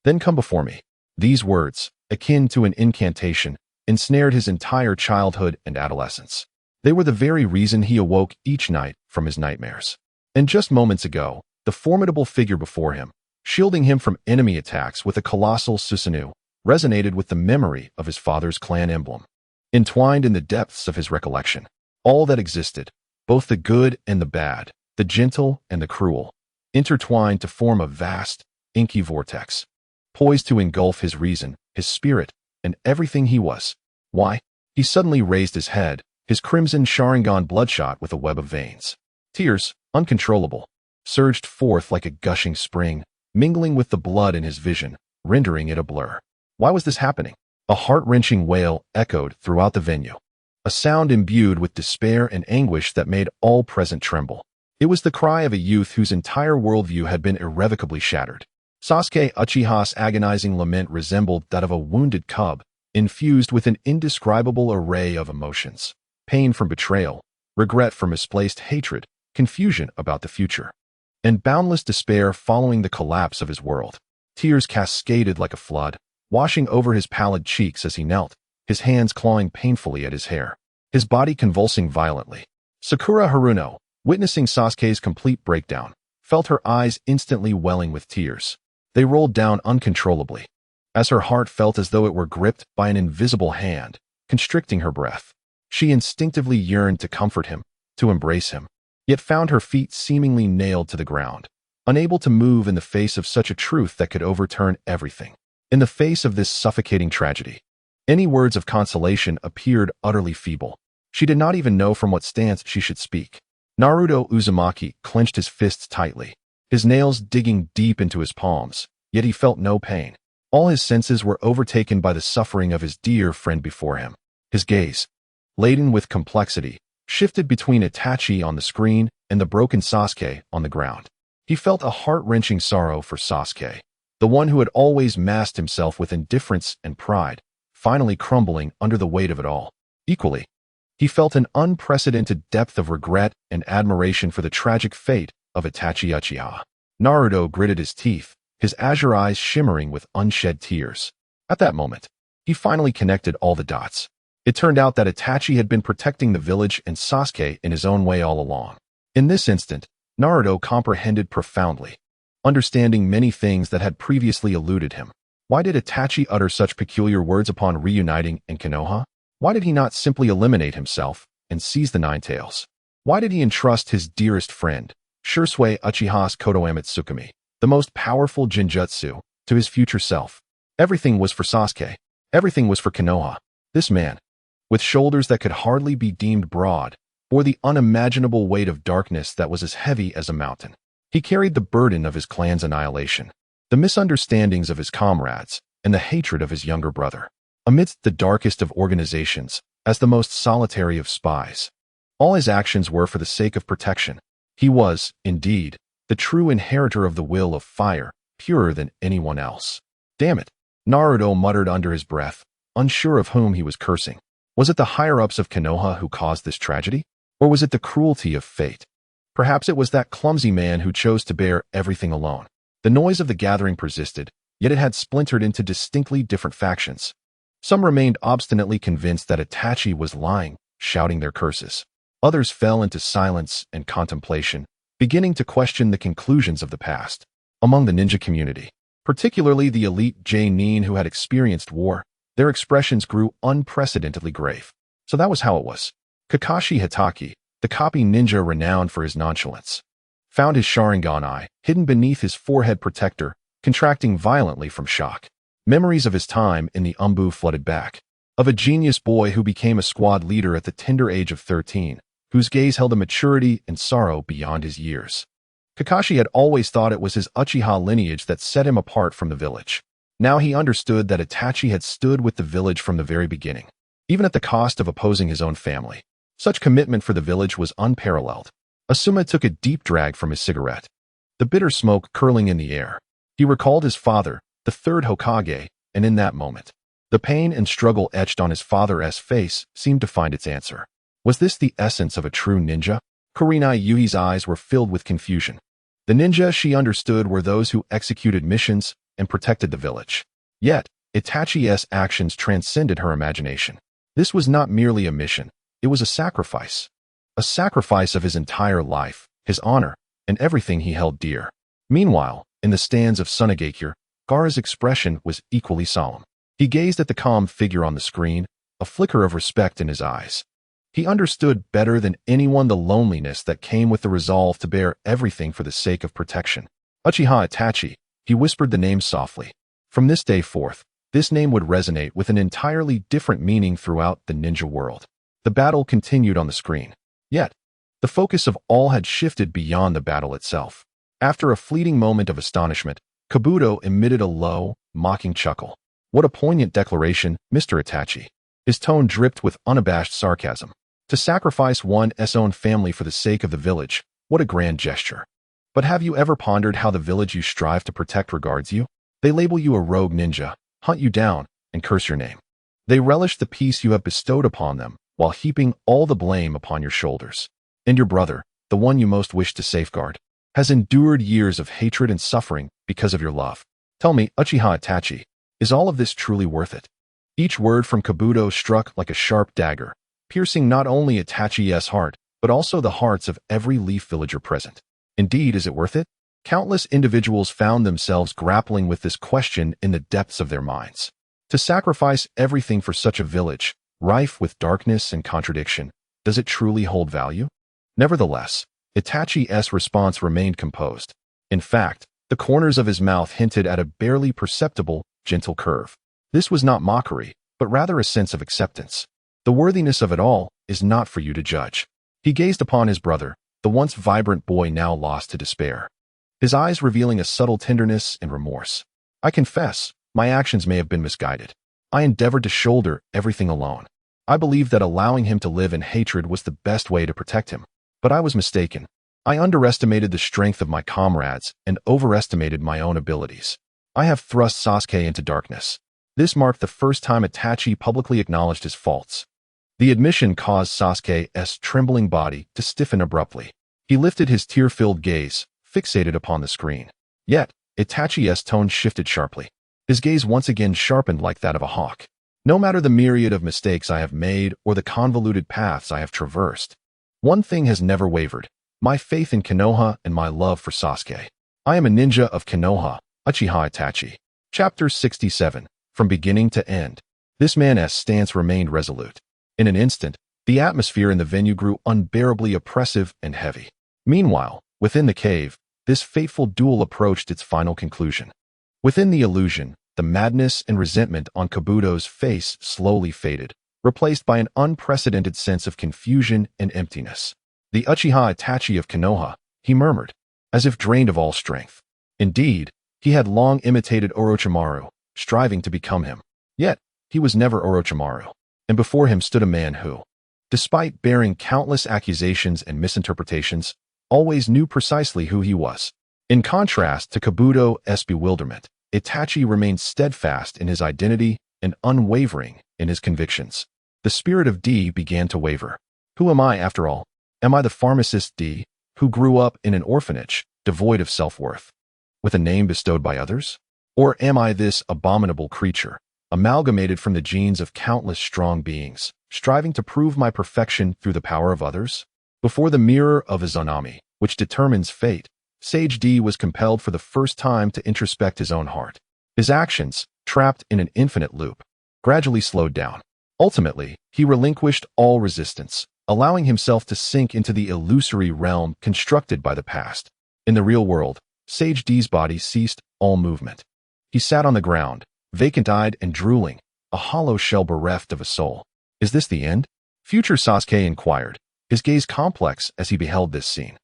Then come before me. These words, akin to an incantation, ensnared his entire childhood and adolescence. They were the very reason he awoke each night from his nightmares. And just moments ago, the formidable figure before him, shielding him from enemy attacks with a colossal Susanoo, resonated with the memory of his father's clan emblem. Entwined in the depths of his recollection, all that existed, both the good and the bad, the gentle and the cruel, intertwined to form a vast, inky vortex, poised to engulf his reason, his spirit, and everything he was. Why? He suddenly raised his head, his crimson Sharingan bloodshot with a web of veins. Tears, uncontrollable, surged forth like a gushing spring, mingling with the blood in his vision, rendering it a blur. Why was this happening? A heart-wrenching wail echoed throughout the venue, a sound imbued with despair and anguish that made all present tremble. It was the cry of a youth whose entire worldview had been irrevocably shattered. Sasuke Uchiha's agonizing lament resembled that of a wounded cub, infused with an indescribable array of emotions. Pain from betrayal, regret for misplaced hatred, confusion about the future, and boundless despair following the collapse of his world. Tears cascaded like a flood, washing over his pallid cheeks as he knelt, his hands clawing painfully at his hair, his body convulsing violently. Sakura Haruno, witnessing Sasuke's complete breakdown, felt her eyes instantly welling with tears. They rolled down uncontrollably, as her heart felt as though it were gripped by an invisible hand, constricting her breath. She instinctively yearned to comfort him, to embrace him, yet found her feet seemingly nailed to the ground, unable to move in the face of such a truth that could overturn everything. In the face of this suffocating tragedy, any words of consolation appeared utterly feeble. She did not even know from what stance she should speak. Naruto Uzumaki clenched his fists tightly, his nails digging deep into his palms, yet he felt no pain. All his senses were overtaken by the suffering of his dear friend before him. His gaze, laden with complexity, shifted between Itachi on the screen and the broken Sasuke on the ground. He felt a heart-wrenching sorrow for Sasuke, the one who had always masked himself with indifference and pride, finally crumbling under the weight of it all. Equally, he felt an unprecedented depth of regret and admiration for the tragic fate of Itachi Uchiha. Naruto gritted his teeth, his azure eyes shimmering with unshed tears. At that moment, he finally connected all the dots. It turned out that Itachi had been protecting the village and Sasuke in his own way all along. In this instant, Naruto comprehended profoundly, understanding many things that had previously eluded him. Why did Itachi utter such peculiar words upon reuniting in Konoha? Why did he not simply eliminate himself and seize the Nine Tails? Why did he entrust his dearest friend, Shursui Uchiha's Kotoeme Tsukumi, the most powerful Jinjutsu, to his future self? Everything was for Sasuke. Everything was for Konoha. This man, with shoulders that could hardly be deemed broad, bore the unimaginable weight of darkness that was as heavy as a mountain. He carried the burden of his clan's annihilation, the misunderstandings of his comrades, and the hatred of his younger brother. Amidst the darkest of organizations, as the most solitary of spies, all his actions were for the sake of protection. He was, indeed, the true inheritor of the will of fire, purer than anyone else. Damn it, Naruto muttered under his breath, unsure of whom he was cursing. Was it the higher-ups of Konoha who caused this tragedy? Or was it the cruelty of fate? Perhaps it was that clumsy man who chose to bear everything alone. The noise of the gathering persisted, yet it had splintered into distinctly different factions. Some remained obstinately convinced that Itachi was lying, shouting their curses. Others fell into silence and contemplation, beginning to question the conclusions of the past. Among the ninja community, particularly the elite J-nin who had experienced war, their expressions grew unprecedentedly grave. So that was how it was. Kakashi Hitaki, the copy ninja renowned for his nonchalance, found his Sharingan eye, hidden beneath his forehead protector, contracting violently from shock. Memories of his time in the Umbu flooded back. Of a genius boy who became a squad leader at the tender age of 13, whose gaze held a maturity and sorrow beyond his years. Kakashi had always thought it was his Uchiha lineage that set him apart from the village. Now he understood that Itachi had stood with the village from the very beginning, even at the cost of opposing his own family. Such commitment for the village was unparalleled. Asuma took a deep drag from his cigarette, the bitter smoke curling in the air. He recalled his father, the third Hokage, and in that moment, the pain and struggle etched on his father's face seemed to find its answer. Was this the essence of a true ninja? Kurenai Yui's eyes were filled with confusion. The ninja she understood were those who executed missions and protected the village. Yet, Itachi's actions transcended her imagination. This was not merely a mission, it was a sacrifice. A sacrifice of his entire life, his honor, and everything he held dear. Meanwhile, in the stands of Sunagakure, Gaara's expression was equally solemn. He gazed at the calm figure on the screen, a flicker of respect in his eyes. He understood better than anyone the loneliness that came with the resolve to bear everything for the sake of protection. Uchiha Itachi, he whispered the name softly. From this day forth, this name would resonate with an entirely different meaning throughout the ninja world. The battle continued on the screen. Yet, the focus of all had shifted beyond the battle itself. After a fleeting moment of astonishment, Kabuto emitted a low, mocking chuckle. What a poignant declaration, Mr. Itachi. His tone dripped with unabashed sarcasm. To sacrifice one's own family for the sake of the village, what a grand gesture. But have you ever pondered how the village you strive to protect regards you? They label you a rogue ninja, hunt you down, and curse your name. They relish the peace you have bestowed upon them, while heaping all the blame upon your shoulders. And your brother, the one you most wish to safeguard, has endured years of hatred and suffering because of your love. Tell me, Uchiha Itachi, is all of this truly worth it? Each word from Kabuto struck like a sharp dagger, piercing not only Itachi's heart, but also the hearts of every Leaf villager present. Indeed, is it worth it? Countless individuals found themselves grappling with this question in the depths of their minds. To sacrifice everything for such a village, rife with darkness and contradiction, does it truly hold value? Nevertheless, Itachi's response remained composed. In fact, the corners of his mouth hinted at a barely perceptible, gentle curve. This was not mockery, but rather a sense of acceptance. The worthiness of it all is not for you to judge. He gazed upon his brother, the once vibrant boy now lost to despair, his eyes revealing a subtle tenderness and remorse. I confess, my actions may have been misguided. I endeavored to shoulder everything alone. I believed that allowing him to live in hatred was the best way to protect him. But I was mistaken. I underestimated the strength of my comrades and overestimated my own abilities. I have thrust Sasuke into darkness. This marked the first time Itachi publicly acknowledged his faults. The admission caused Sasuke's trembling body to stiffen abruptly. He lifted his tear-filled gaze, fixated upon the screen. Yet, Itachi's tone shifted sharply. His gaze once again sharpened like that of a hawk. No matter the myriad of mistakes I have made or the convoluted paths I have traversed, one thing has never wavered: my faith in Konoha and my love for Sasuke. I am a ninja of Konoha, Uchiha Itachi. Chapter 67. From beginning to end. This man's stance remained resolute. In an instant, the atmosphere in the venue grew unbearably oppressive and heavy. Meanwhile, within the cave, this fateful duel approached its final conclusion. Within the illusion, the madness and resentment on Kabuto's face slowly faded, replaced by an unprecedented sense of confusion and emptiness. The Uchiha Itachi of Konoha, he murmured, as if drained of all strength. Indeed, he had long imitated Orochimaru, striving to become him. Yet, he was never Orochimaru, and before him stood a man who, despite bearing countless accusations and misinterpretations, always knew precisely who he was. In contrast to Kabuto's bewilderment, Itachi remained steadfast in his identity and unwavering in his convictions. The spirit of D began to waver. Who am I, after all? Am I the pharmacist D, who grew up in an orphanage, devoid of self-worth, with a name bestowed by others? Or am I this abominable creature, amalgamated from the genes of countless strong beings, striving to prove my perfection through the power of others? Before the mirror of Izanami, which determines fate, Sage D was compelled for the first time to introspect his own heart. His actions, trapped in an infinite loop, gradually slowed down. Ultimately, he relinquished all resistance, allowing himself to sink into the illusory realm constructed by the past. In the real world, Sage D's body ceased all movement. He sat on the ground, vacant-eyed and drooling, a hollow shell bereft of a soul. Is this the end? Future Sasuke inquired, his gaze complex as he beheld this scene.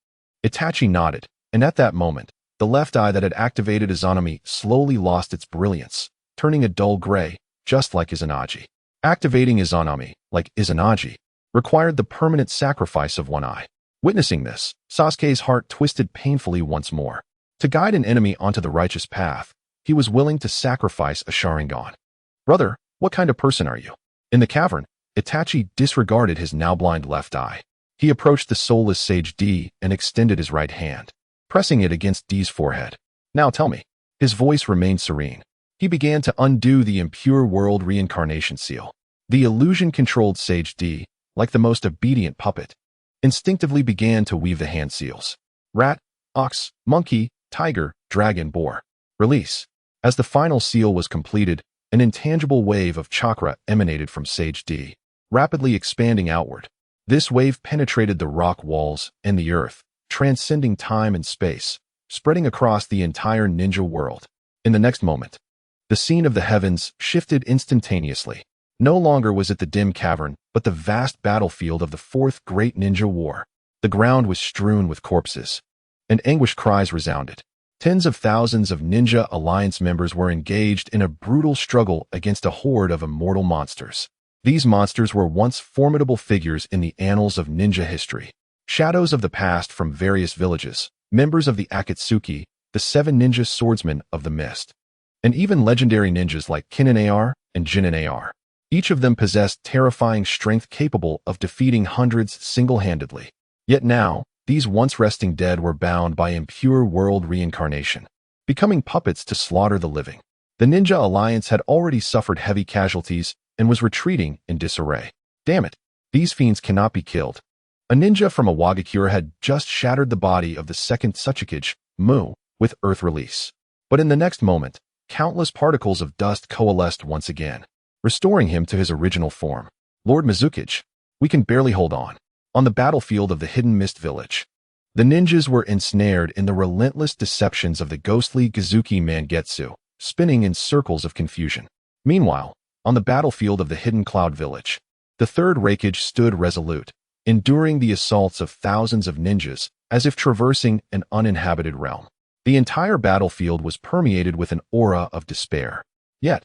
Itachi nodded, and at that moment, the left eye that had activated Izanami slowly lost its brilliance, turning a dull gray, just like Izanagi. Activating Izanami, like Izanagi, required the permanent sacrifice of one eye. Witnessing this, Sasuke's heart twisted painfully once more. To guide an enemy onto the righteous path, he was willing to sacrifice a Sharingan. Brother, what kind of person are you? In the cavern, Itachi disregarded his now blind left eye. He approached the soulless sage D and extended his right hand, pressing it against D's forehead. Now tell me. His voice remained serene. He began to undo the impure world reincarnation seal. The illusion-controlled sage D, like the most obedient puppet, instinctively began to weave the hand seals. Rat, ox, monkey, tiger, dragon, boar. Release. As the final seal was completed, an intangible wave of chakra emanated from Sage D, rapidly expanding outward. This wave penetrated the rock walls and the earth, transcending time and space, spreading across the entire ninja world. In the next moment, the scene of the heavens shifted instantaneously. No longer was it the dim cavern, but the vast battlefield of the Fourth Great Ninja War. The ground was strewn with corpses, and anguished cries resounded. Tens of thousands of Ninja Alliance members were engaged in a brutal struggle against a horde of immortal monsters. These monsters were once formidable figures in the annals of ninja history. Shadows of the past from various villages, members of the Akatsuki, the 7 ninja swordsmen of the mist, and even legendary ninjas like Kinin AR and Jinin AR. Each of them possessed terrifying strength capable of defeating hundreds single-handedly. Yet now, these once resting dead were bound by impure world reincarnation, becoming puppets to slaughter the living. The Ninja Alliance had already suffered heavy casualties and was retreating in disarray. Damn it, these fiends cannot be killed. A ninja from a Wagakure had just shattered the body of the second Tsuchikage, Mu, with earth release. But in the next moment, countless particles of dust coalesced once again, restoring him to his original form. Lord Mizukage, we can barely hold on. On the battlefield of the Hidden Mist Village, the ninjas were ensnared in the relentless deceptions of the ghostly Gazuki Mangetsu, spinning in circles of confusion. Meanwhile, on the battlefield of the Hidden Cloud Village, the Third Raikage stood resolute, enduring the assaults of thousands of ninjas as if traversing an uninhabited realm. The entire battlefield was permeated with an aura of despair. Yet,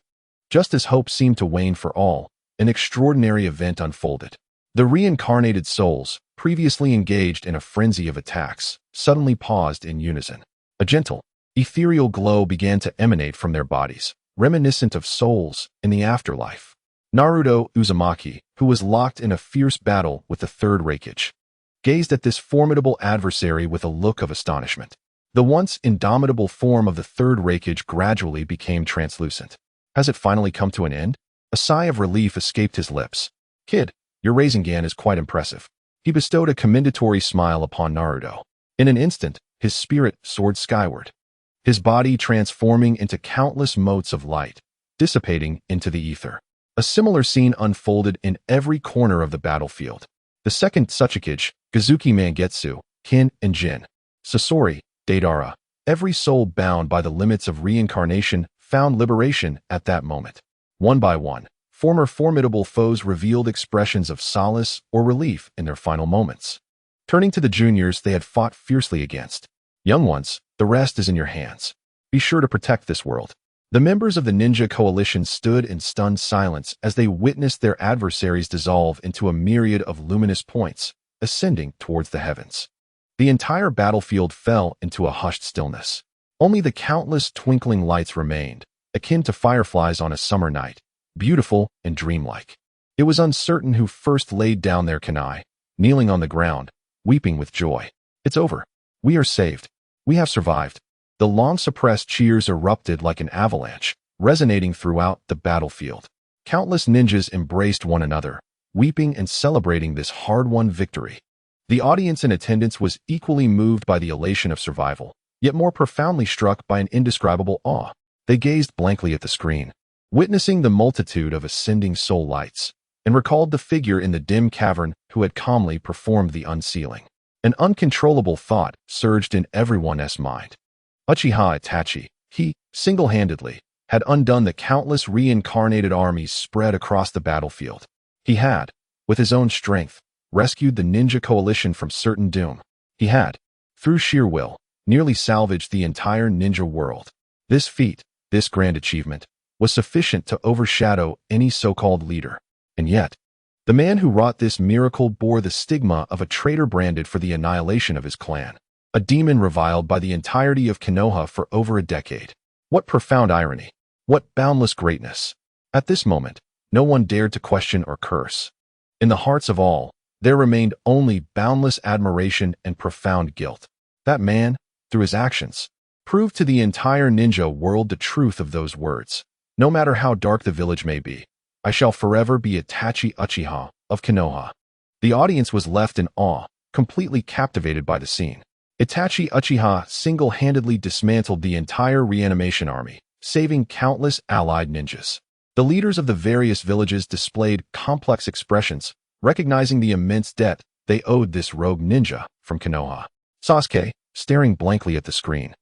just as hope seemed to wane for all, an extraordinary event unfolded. The reincarnated souls, previously engaged in a frenzy of attacks, suddenly paused in unison. A gentle, ethereal glow began to emanate from their bodies, reminiscent of souls in the afterlife. Naruto Uzumaki, who was locked in a fierce battle with the Third Raikage, gazed at this formidable adversary with a look of astonishment. The once indomitable form of the Third Raikage gradually became translucent. Has it finally come to an end? A sigh of relief escaped his lips. Kid, your Rasengan is quite impressive. He bestowed a commendatory smile upon Naruto. In an instant, his spirit soared skyward, his body transforming into countless motes of light, dissipating into the ether. A similar scene unfolded in every corner of the battlefield. The second Tsuchikage, Gazuki Mangetsu, Kin and Jin, Sasori, Deidara, every soul bound by the limits of reincarnation found liberation at that moment. One by one, former formidable foes revealed expressions of solace or relief in their final moments. Turning to the juniors they had fought fiercely against. Young ones, the rest is in your hands. Be sure to protect this world. The members of the Ninja Coalition stood in stunned silence as they witnessed their adversaries dissolve into a myriad of luminous points, ascending towards the heavens. The entire battlefield fell into a hushed stillness. Only the countless twinkling lights remained, akin to fireflies on a summer night, beautiful and dreamlike. It was uncertain who first laid down their kunai, kneeling on the ground, weeping with joy. It's over. We are saved. We have survived. The long-suppressed cheers erupted like an avalanche, resonating throughout the battlefield. Countless ninjas embraced one another, weeping and celebrating this hard-won victory. The audience in attendance was equally moved by the elation of survival, yet more profoundly struck by an indescribable awe. They gazed blankly at the screen, witnessing the multitude of ascending soul lights, and recalled the figure in the dim cavern who had calmly performed the unsealing. An uncontrollable thought surged in everyone's mind. Uchiha Itachi, he, single-handedly, had undone the countless reincarnated armies spread across the battlefield. He had, with his own strength, rescued the ninja coalition from certain doom. He had, through sheer will, nearly salvaged the entire ninja world. This feat, this grand achievement, was sufficient to overshadow any so-called leader. And yet, The man who wrought this miracle bore the stigma of a traitor branded for the annihilation of his clan, a demon reviled by the entirety of Konoha for over a decade. What profound irony! What boundless greatness! At this moment, no one dared to question or curse. In the hearts of all, there remained only boundless admiration and profound guilt. That man, through his actions, proved to the entire ninja world the truth of those words. No matter how dark the village may be, I shall forever be Itachi Uchiha of Konoha. The audience was left in awe, completely captivated by the scene. Itachi Uchiha single-handedly dismantled the entire reanimation army, saving countless allied ninjas. The leaders of the various villages displayed complex expressions, recognizing the immense debt they owed this rogue ninja from Konoha. Sasuke, staring blankly at the screen,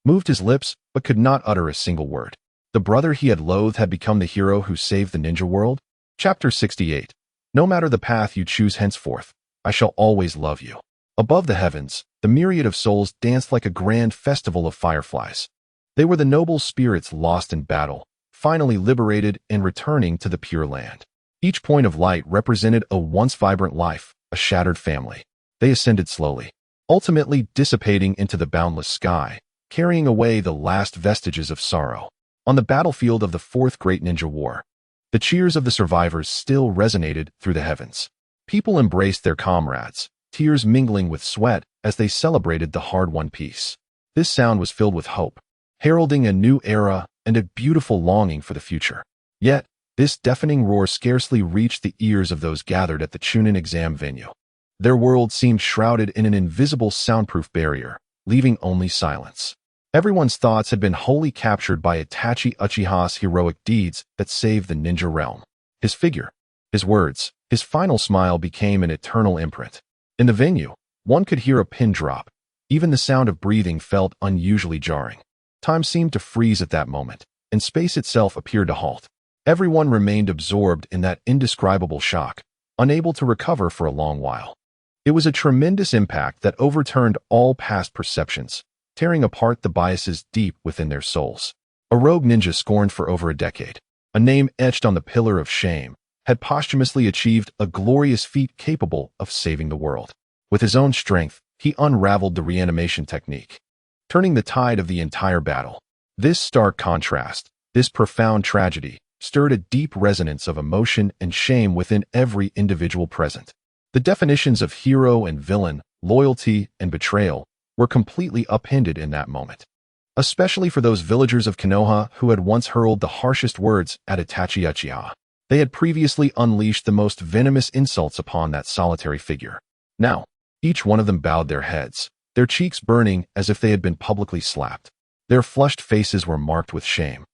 moved his lips but could not utter a single word. The brother he had loathed had become the hero who saved the ninja world? Chapter 68. No matter the path you choose henceforth, I shall always love you. Above the heavens, the myriad of souls danced like a grand festival of fireflies. They were the noble spirits lost in battle, finally liberated and returning to the Pure Land. Each point of light represented a once vibrant life, a shattered family. They ascended slowly, ultimately dissipating into the boundless sky, carrying away the last vestiges of sorrow. On the battlefield of the Fourth Great Ninja War, the cheers of the survivors still resonated through the heavens. People embraced their comrades, tears mingling with sweat as they celebrated the hard-won peace. This sound was filled with hope, heralding a new era and a beautiful longing for the future. Yet, this deafening roar scarcely reached the ears of those gathered at the Chuunin Exam venue. Their world seemed shrouded in an invisible soundproof barrier, leaving only silence. Everyone's thoughts had been wholly captured by Itachi Uchiha's heroic deeds that saved the ninja realm. His figure, his words, his final smile became an eternal imprint. In the venue, one could hear a pin drop. Even the sound of breathing felt unusually jarring. Time seemed to freeze at that moment, and space itself appeared to halt. Everyone remained absorbed in that indescribable shock, unable to recover for a long while. It was a tremendous impact that overturned all past perceptions, tearing apart the biases deep within their souls. A rogue ninja scorned for over a decade, a name etched on the pillar of shame, had posthumously achieved a glorious feat capable of saving the world. With his own strength, he unraveled the reanimation technique, turning the tide of the entire battle. This stark contrast, this profound tragedy, stirred a deep resonance of emotion and shame within every individual present. The definitions of hero and villain, loyalty and betrayal, were completely upended in that moment. Especially for those villagers of Konoha who had once hurled the harshest words at Itachi Uchiha. They had previously unleashed the most venomous insults upon that solitary figure. Now, each one of them bowed their heads, their cheeks burning as if they had been publicly slapped. Their flushed faces were marked with shame,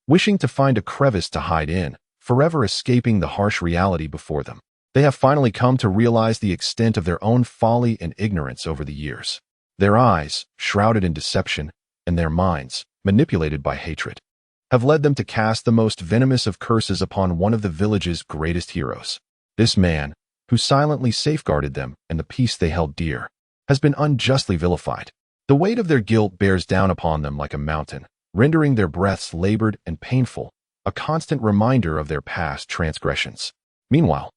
wishing to find a crevice to hide in, forever escaping the harsh reality before them. They have finally come to realize the extent of their own folly and ignorance over the years. Their eyes, shrouded in deception, and their minds, manipulated by hatred, have led them to cast the most venomous of curses upon one of the village's greatest heroes. This man, who silently safeguarded them and the peace they held dear, has been unjustly vilified. The weight of their guilt bears down upon them like a mountain, rendering their breaths labored and painful, a constant reminder of their past transgressions. Meanwhile,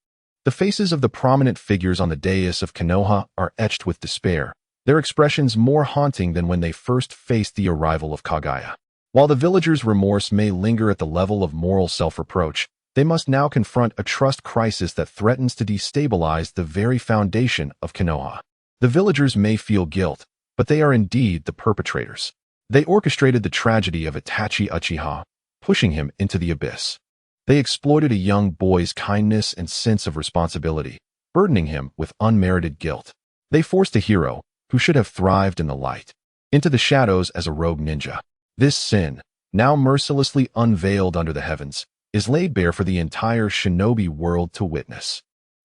the faces of the prominent figures on the dais of Konoha are etched with despair, their expressions more haunting than when they first faced the arrival of Kaguya. While the villagers' remorse may linger at the level of moral self-reproach, they must now confront a trust crisis that threatens to destabilize the very foundation of Konoha. The villagers may feel guilt, but they are indeed the perpetrators. They orchestrated the tragedy of Itachi Uchiha, pushing him into the abyss. They exploited a young boy's kindness and sense of responsibility, burdening him with unmerited guilt. They forced a hero, who should have thrived in the light, into the shadows as a rogue ninja. This sin, now mercilessly unveiled under the heavens, is laid bare for the entire shinobi world to witness.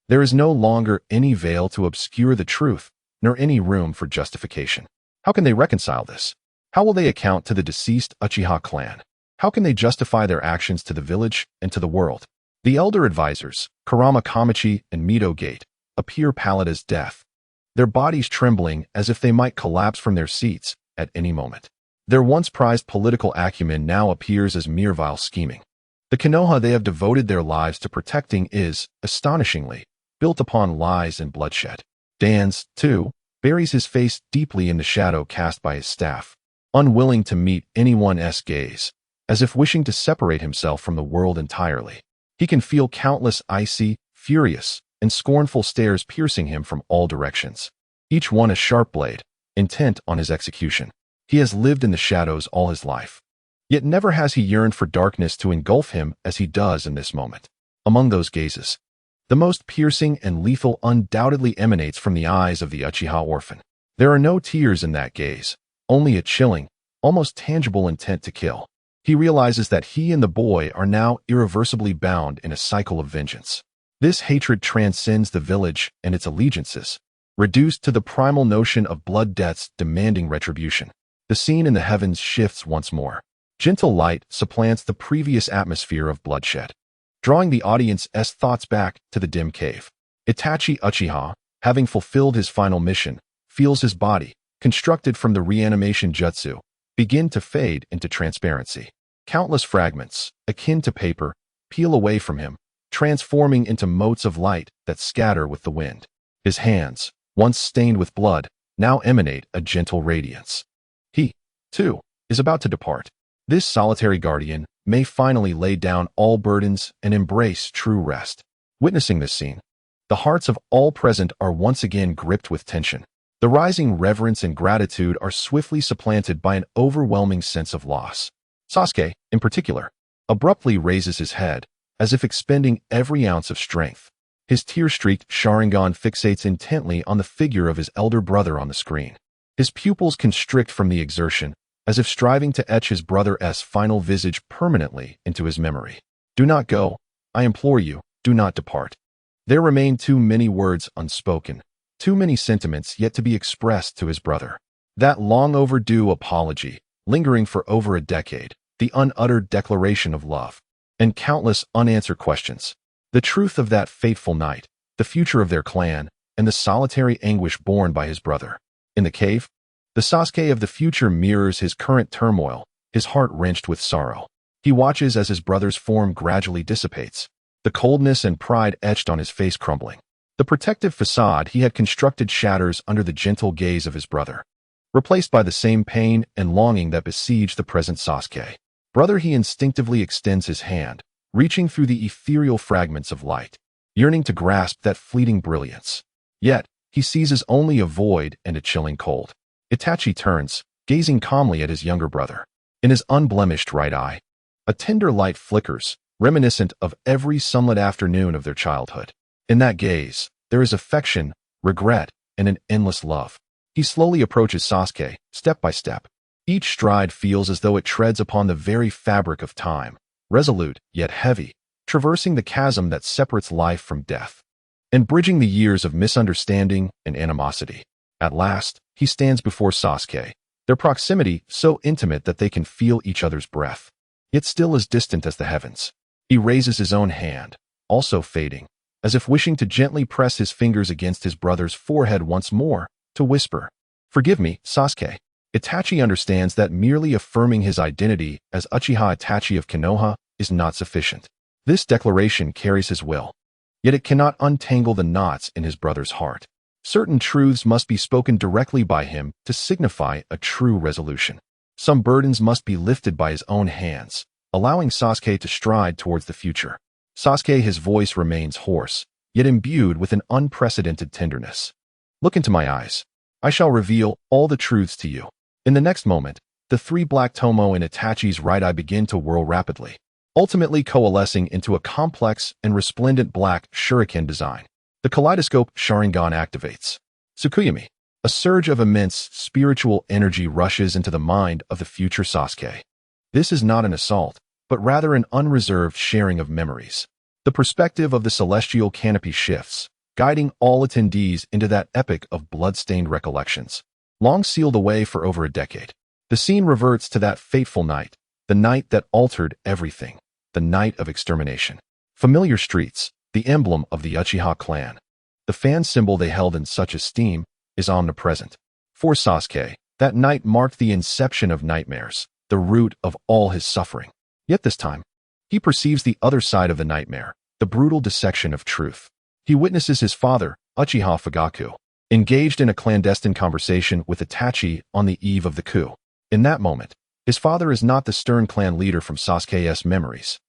There is no longer any veil to obscure the truth, nor any room for justification. How can they reconcile this? How will they account to the deceased Uchiha clan? How can they justify their actions to the village and to the world? The elder advisors, Kurama Kamachi and Mito Gate, appear pallid as death, their bodies trembling as if they might collapse from their seats at any moment. Their once prized political acumen now appears as mere vile scheming. The Konoha they have devoted their lives to protecting is, astonishingly, built upon lies and bloodshed. Dans, too, buries his face deeply in the shadow cast by his staff, unwilling to meet anyone's gaze, as if wishing to separate himself from the world entirely. He can feel countless icy, furious, and scornful stares piercing him from all directions, each one a sharp blade, intent on his execution. He has lived in the shadows all his life. Yet never has he yearned for darkness to engulf him as he does in this moment. Among those gazes, the most piercing and lethal undoubtedly emanates from the eyes of the Uchiha orphan. There are no tears in that gaze, only a chilling, almost tangible intent to kill. He realizes that he and the boy are now irreversibly bound in a cycle of vengeance. This hatred transcends the village and its allegiances, reduced to the primal notion of blood debts demanding retribution. The scene in the heavens shifts once more. Gentle light supplants the previous atmosphere of bloodshed, drawing the audience's thoughts back to the dim cave. Itachi Uchiha, having fulfilled his final mission, feels his body, constructed from the reanimation jutsu, begin to fade into transparency. Countless fragments, akin to paper, peel away from him, transforming into motes of light that scatter with the wind. His hands, once stained with blood, now emanate a gentle radiance. He, too, is about to depart. This solitary guardian may finally lay down all burdens and embrace true rest. Witnessing this scene, the hearts of all present are once again gripped with tension. The rising reverence and gratitude are swiftly supplanted by an overwhelming sense of loss. Sasuke, in particular, abruptly raises his head, as if expending every ounce of strength. His tear-streaked Sharingan fixates intently on the figure of his elder brother on the screen. His pupils constrict from the exertion, as if striving to etch his brother's final visage permanently into his memory. Do not go. I implore you, do not depart. There remain too many words unspoken, too many sentiments yet to be expressed to his brother. That long overdue apology, lingering for over a decade, the unuttered declaration of love, and countless unanswered questions. The truth of that fateful night, the future of their clan, and the solitary anguish borne by his brother. In the cave, the Sasuke of the future mirrors his current turmoil, his heart wrenched with sorrow. He watches as his brother's form gradually dissipates, the coldness and pride etched on his face crumbling. The protective facade he had constructed shatters under the gentle gaze of his brother, replaced by the same pain and longing that besiege the present Sasuke. Brother, he instinctively extends his hand, reaching through the ethereal fragments of light, yearning to grasp that fleeting brilliance. Yet, he seizes only a void and a chilling cold. Itachi turns, gazing calmly at his younger brother. In his unblemished right eye, a tender light flickers, reminiscent of every sunlit afternoon of their childhood. In that gaze, there is affection, regret, and an endless love. He slowly approaches Sasuke, step by step. Each stride feels as though it treads upon the very fabric of time, resolute yet heavy, traversing the chasm that separates life from death, and bridging the years of misunderstanding and animosity. At last, he stands before Sasuke, their proximity so intimate that they can feel each other's breath, yet still as distant as the heavens. He raises his own hand, also fading, as if wishing to gently press his fingers against his brother's forehead once more, to whisper, "Forgive me, Sasuke." Itachi understands that merely affirming his identity as Uchiha Itachi of Konoha is not sufficient. This declaration carries his will, yet it cannot untangle the knots in his brother's heart. Certain truths must be spoken directly by him to signify a true resolution. Some burdens must be lifted by his own hands, allowing Sasuke to stride towards the future. Sasuke, his voice remains hoarse, yet imbued with an unprecedented tenderness. Look into my eyes. I shall reveal all the truths to you. In the next moment, the three black tomo in Itachi's right eye begin to whirl rapidly, ultimately coalescing into a complex and resplendent black shuriken design. The kaleidoscope Sharingan activates. Tsukuyami. A surge of immense spiritual energy rushes into the mind of the future Sasuke. This is not an assault, but rather an unreserved sharing of memories. The perspective of the celestial canopy shifts, guiding all attendees into that epic of blood-stained recollections, long sealed away for over a decade. The scene reverts to that fateful night, the night that altered everything, the night of extermination. Familiar streets, the emblem of the Uchiha clan, the fan symbol they held in such esteem, is omnipresent. For Sasuke, that night marked the inception of nightmares, the root of all his suffering. Yet this time, He perceives the other side of the nightmare, the brutal dissection of truth. He witnesses his father, Uchiha Fugaku, engaged in a clandestine conversation with Itachi on the eve of the coup. In that moment, his father is not the stern clan leader from Sasuke's memories,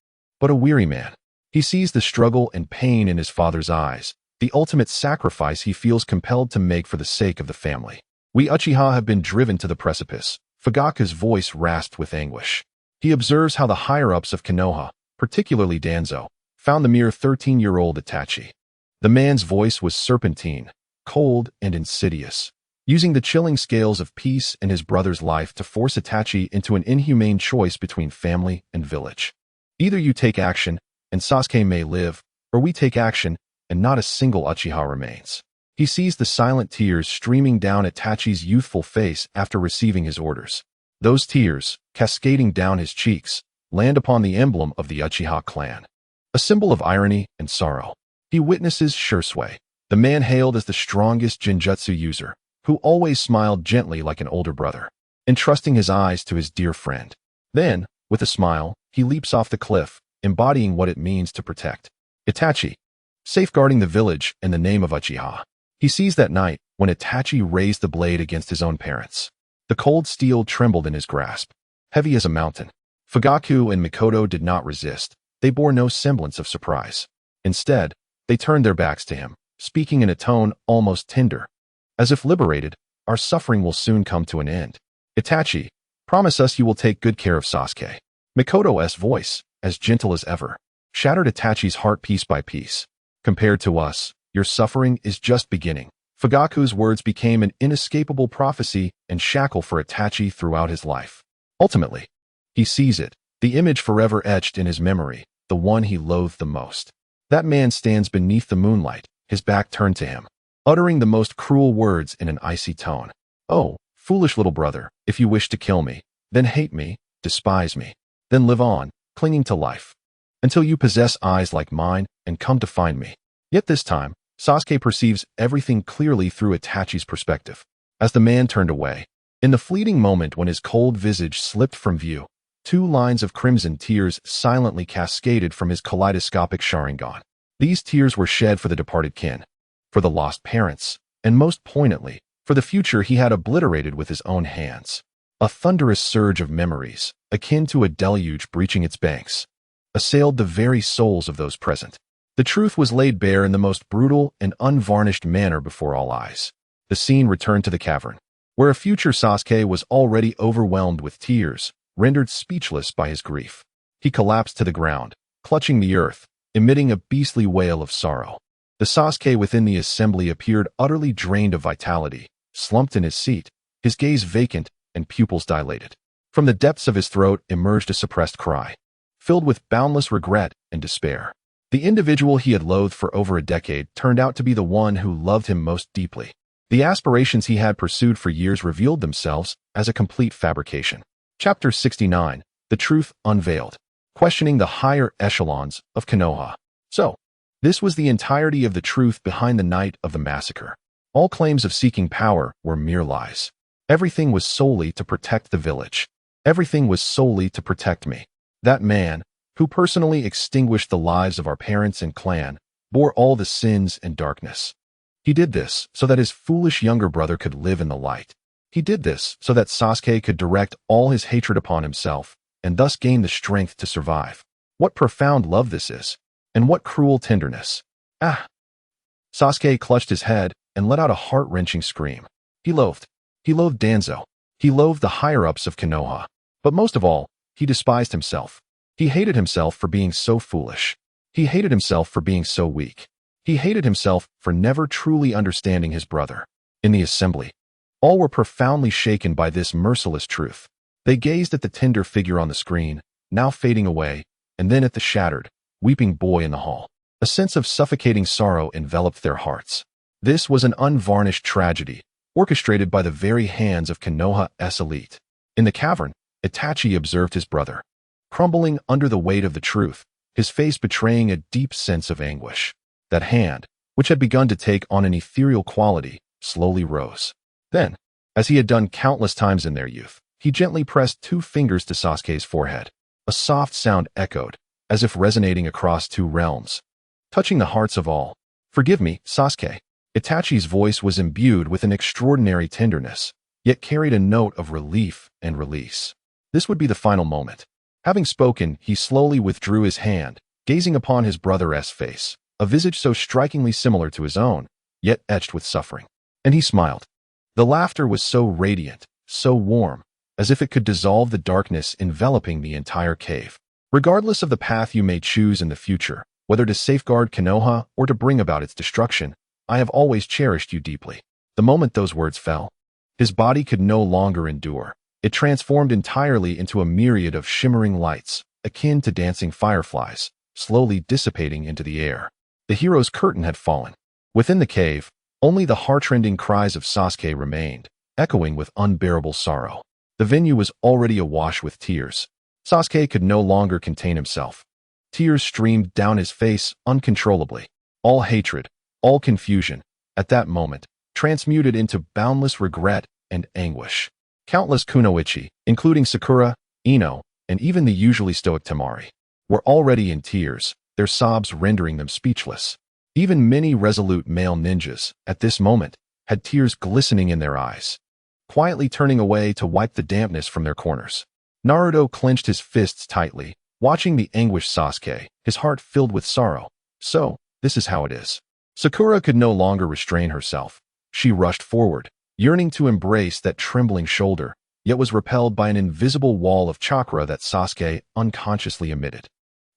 but a weary man. He sees the struggle and pain in his father's eyes, the ultimate sacrifice he feels compelled to make for the sake of the family. We Uchiha have been driven to the precipice. Fugaku's voice rasped with anguish. He observes how the higher-ups of Konoha, particularly Danzo, found the mere 13-year-old Itachi. The man's voice was serpentine, cold and insidious, using the chilling scales of peace and his brother's life to force Itachi into an inhumane choice between family and village. Either you take action, and Sasuke may live, or we take action, and not a single Uchiha remains. He sees the silent tears streaming down Itachi's youthful face after receiving his orders. Those tears, cascading down his cheeks, land upon the emblem of the Uchiha clan, a symbol of irony and sorrow. He witnesses Shursui, the man hailed as the strongest Jinjutsu user, who always smiled gently like an older brother, entrusting his eyes to his dear friend. Then, with a smile, he leaps off the cliff, embodying what it means to protect Itachi, safeguarding the village in the name of Uchiha. He sees that night when Itachi raised the blade against his own parents. The cold steel trembled in his grasp, heavy as a mountain. Fugaku and Mikoto did not resist. They bore no semblance of surprise. Instead, they turned their backs to him, speaking in a tone almost tender. As if liberated, our suffering will soon come to an end. Itachi, promise us you will take good care of Sasuke. Mikoto's voice, as gentle as ever, shattered Itachi's heart piece by piece. Compared to us, your suffering is just beginning. Fugaku's words became an inescapable prophecy and shackle for Itachi throughout his life. Ultimately, he sees it, the image forever etched in his memory, the one he loathed the most. That man stands beneath the moonlight, his back turned to him, uttering the most cruel words in an icy tone. Oh, foolish little brother, if you wish to kill me, then hate me, despise me, then live on, clinging to life, until you possess eyes like mine and come to find me. Yet this time, Sasuke perceives everything clearly through Itachi's perspective. As the man turned away, in the fleeting moment when his cold visage slipped from view, 2 lines of crimson tears silently cascaded from his kaleidoscopic Sharingan. These tears were shed for the departed kin, for the lost parents, and most poignantly, for the future he had obliterated with his own hands. A thunderous surge of memories, akin to a deluge breaching its banks, assailed the very souls of those present. The truth was laid bare in the most brutal and unvarnished manner before all eyes. The scene returned to the cavern, where a future Sasuke was already overwhelmed with tears, rendered speechless by his grief. He collapsed to the ground, clutching the earth, emitting a beastly wail of sorrow. The Sasuke within the assembly appeared utterly drained of vitality, slumped in his seat, his gaze vacant and pupils dilated. From the depths of his throat emerged a suppressed cry, filled with boundless regret and despair. The individual he had loathed for over a decade turned out to be the one who loved him most deeply. The aspirations he had pursued for years revealed themselves as a complete fabrication. Chapter 69, The Truth Unveiled, questioning the higher echelons of Konoha. So, this was the entirety of the truth behind the night of the massacre. All claims of seeking power were mere lies. Everything was solely to protect the village. Everything was solely to protect me. That man, who personally extinguished the lives of our parents and clan, bore all the sins and darkness. He did this so that his foolish younger brother could live in the light. He did this so that Sasuke could direct all his hatred upon himself, and thus gain the strength to survive. What profound love this is, and what cruel tenderness. Ah! Sasuke clutched his head and let out a heart-wrenching scream. He loathed Danzo. He loathed the higher-ups of Konoha. But most of all, he despised himself. He hated himself for being so foolish. He hated himself for being so weak. He hated himself for never truly understanding his brother. In the assembly, all were profoundly shaken by this merciless truth. They gazed at the tender figure on the screen, now fading away, and then at the shattered, weeping boy in the hall. A sense of suffocating sorrow enveloped their hearts. This was an unvarnished tragedy, orchestrated by the very hands of Konoha's elite. In the cavern, Itachi observed his brother, crumbling under the weight of the truth, his face betraying a deep sense of anguish. That hand, which had begun to take on an ethereal quality, slowly rose. Then, as he had done countless times in their youth, he gently pressed 2 fingers to Sasuke's forehead. A soft sound echoed, as if resonating across two realms, touching the hearts of all. "Forgive me, Sasuke." Itachi's voice was imbued with an extraordinary tenderness, yet carried a note of relief and release. This would be the final moment. Having spoken, he slowly withdrew his hand, gazing upon his brother's face, a visage so strikingly similar to his own, yet etched with suffering. And he smiled. The laughter was so radiant, so warm, as if it could dissolve the darkness enveloping the entire cave. "Regardless of the path you may choose in the future, whether to safeguard Konoha or to bring about its destruction, I have always cherished you deeply." The moment those words fell, his body could no longer endure. It transformed entirely into a myriad of shimmering lights, akin to dancing fireflies, slowly dissipating into the air. The hero's curtain had fallen. Within the cave, only the heartrending cries of Sasuke remained, echoing with unbearable sorrow. The venue was already awash with tears. Sasuke could no longer contain himself. Tears streamed down his face uncontrollably. All hatred, all confusion, at that moment, transmuted into boundless regret and anguish. Countless kunoichi, including Sakura, Ino, and even the usually stoic Temari, were already in tears, their sobs rendering them speechless. Even many resolute male ninjas, at this moment, had tears glistening in their eyes, quietly turning away to wipe the dampness from their corners. Naruto clenched his fists tightly, watching the anguished Sasuke, his heart filled with sorrow. "So, this is how it is." Sakura could no longer restrain herself. She rushed forward, yearning to embrace that trembling shoulder, yet was repelled by an invisible wall of chakra that Sasuke unconsciously emitted.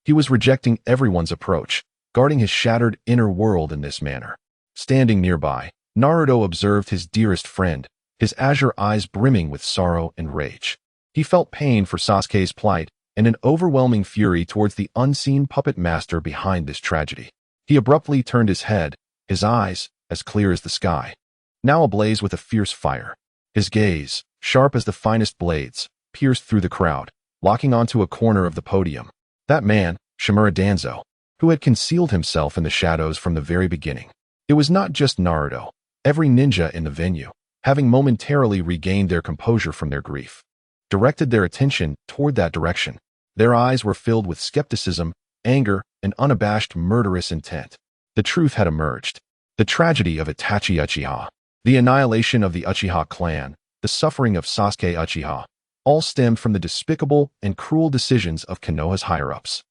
He was rejecting everyone's approach, guarding his shattered inner world in this manner. Standing nearby, Naruto observed his dearest friend, his azure eyes brimming with sorrow and rage. He felt pain for Sasuke's plight and an overwhelming fury towards the unseen puppet master behind this tragedy. He abruptly turned his head, his eyes, as clear as the sky, now ablaze with a fierce fire. His gaze, sharp as the finest blades, pierced through the crowd, locking onto a corner of the podium. That man, Shimura Danzo, who had concealed himself in the shadows from the very beginning. It was not just Naruto. Every ninja in the venue, having momentarily regained their composure from their grief, directed their attention toward that direction. Their eyes were filled with skepticism, anger, and unabashed murderous intent. The truth had emerged. The tragedy of Itachi Uchiha, the annihilation of the Uchiha clan, the suffering of Sasuke Uchiha, all stemmed from the despicable and cruel decisions of Konoha's higher-ups.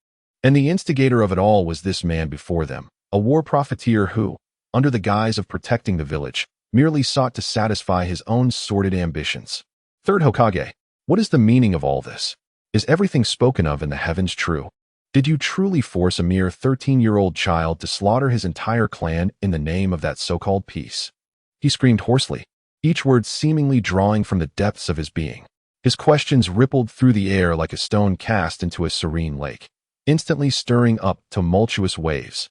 And the instigator of it all was this man before them, a war profiteer who, under the guise of protecting the village, merely sought to satisfy his own sordid ambitions. Third Hokage, what is the meaning of all this? Is everything spoken of in the heavens true? Did you truly force a mere 13-year-old child to slaughter his entire clan in the name of that so-called peace? He screamed hoarsely, each word seemingly drawing from the depths of his being. His questions rippled through the air like a stone cast into a serene lake, instantly stirring up tumultuous waves.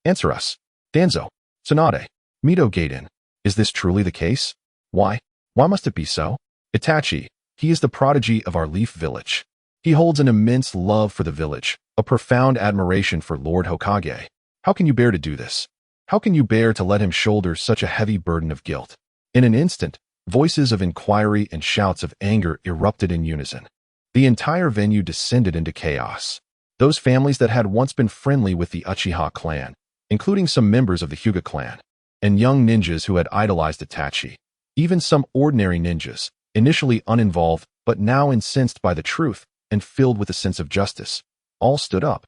"Answer us, Danzo, Tsunade, Mito Gaiden. Is this truly the case? Why? Why must it be so? Itachi, he is the prodigy of our Leaf Village. He holds an immense love for the village, a profound admiration for Lord Hokage. How can you bear to do this? How can you bear to let him shoulder such a heavy burden of guilt?" In an instant, voices of inquiry and shouts of anger erupted in unison. The entire venue descended into chaos. Those families that had once been friendly with the Uchiha clan, including some members of the Hyuga clan, and young ninjas who had idolized Itachi, even some ordinary ninjas, initially uninvolved but now incensed by the truth and filled with a sense of justice, all stood up.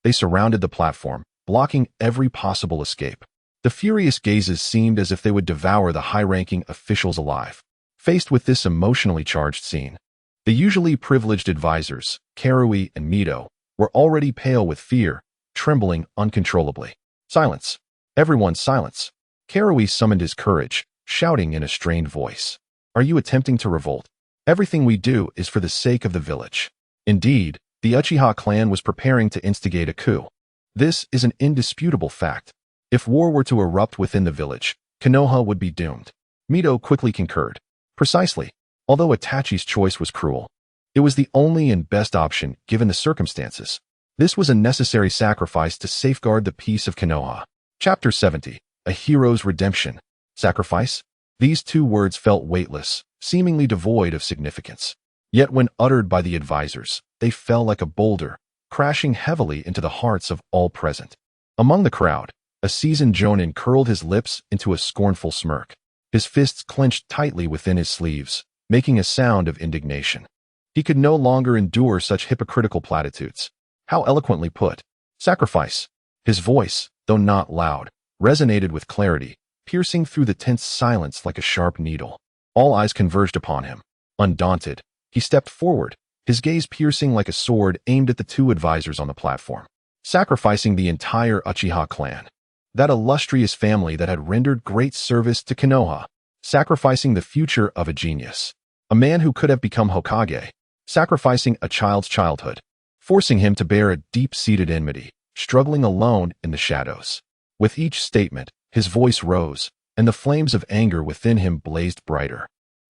They surrounded the platform, blocking every possible escape. The furious gazes seemed as if they would devour the high-ranking officials alive. Faced with this emotionally charged scene, the usually privileged advisors, Karui and Mito, were already pale with fear, trembling uncontrollably. "Silence. Everyone silence." Karui summoned his courage, shouting in a strained voice. "Are you attempting to revolt? Everything we do is for the sake of the village." Indeed, the Uchiha clan was preparing to instigate a coup. This is an indisputable fact. If war were to erupt within the village, Konoha would be doomed. Mito quickly concurred. Precisely. Although Itachi's choice was cruel, it was the only and best option given the circumstances. This was a necessary sacrifice to safeguard the peace of Konoha. Chapter 70. A Hero's Redemption. Sacrifice? These two words felt weightless, seemingly devoid of significance. Yet when uttered by the advisors, they fell like a boulder, crashing heavily into the hearts of all present. Among the crowd, a seasoned jonin curled his lips into a scornful smirk. His fists clenched tightly within his sleeves, making a sound of indignation. He could no longer endure such hypocritical platitudes. How eloquently put. Sacrifice. His voice, though not loud, resonated with clarity, piercing through the tense silence like a sharp needle. All eyes converged upon him. Undaunted, he stepped forward, his gaze piercing like a sword aimed at the two advisors on the platform. Sacrificing the entire Uchiha clan. That illustrious family that had rendered great service to Konoha. Sacrificing the future of a genius. A man who could have become Hokage. Sacrificing a child's childhood. Forcing him to bear a deep-seated enmity, struggling alone in the shadows. With each statement, his voice rose, and the flames of anger within him blazed brighter.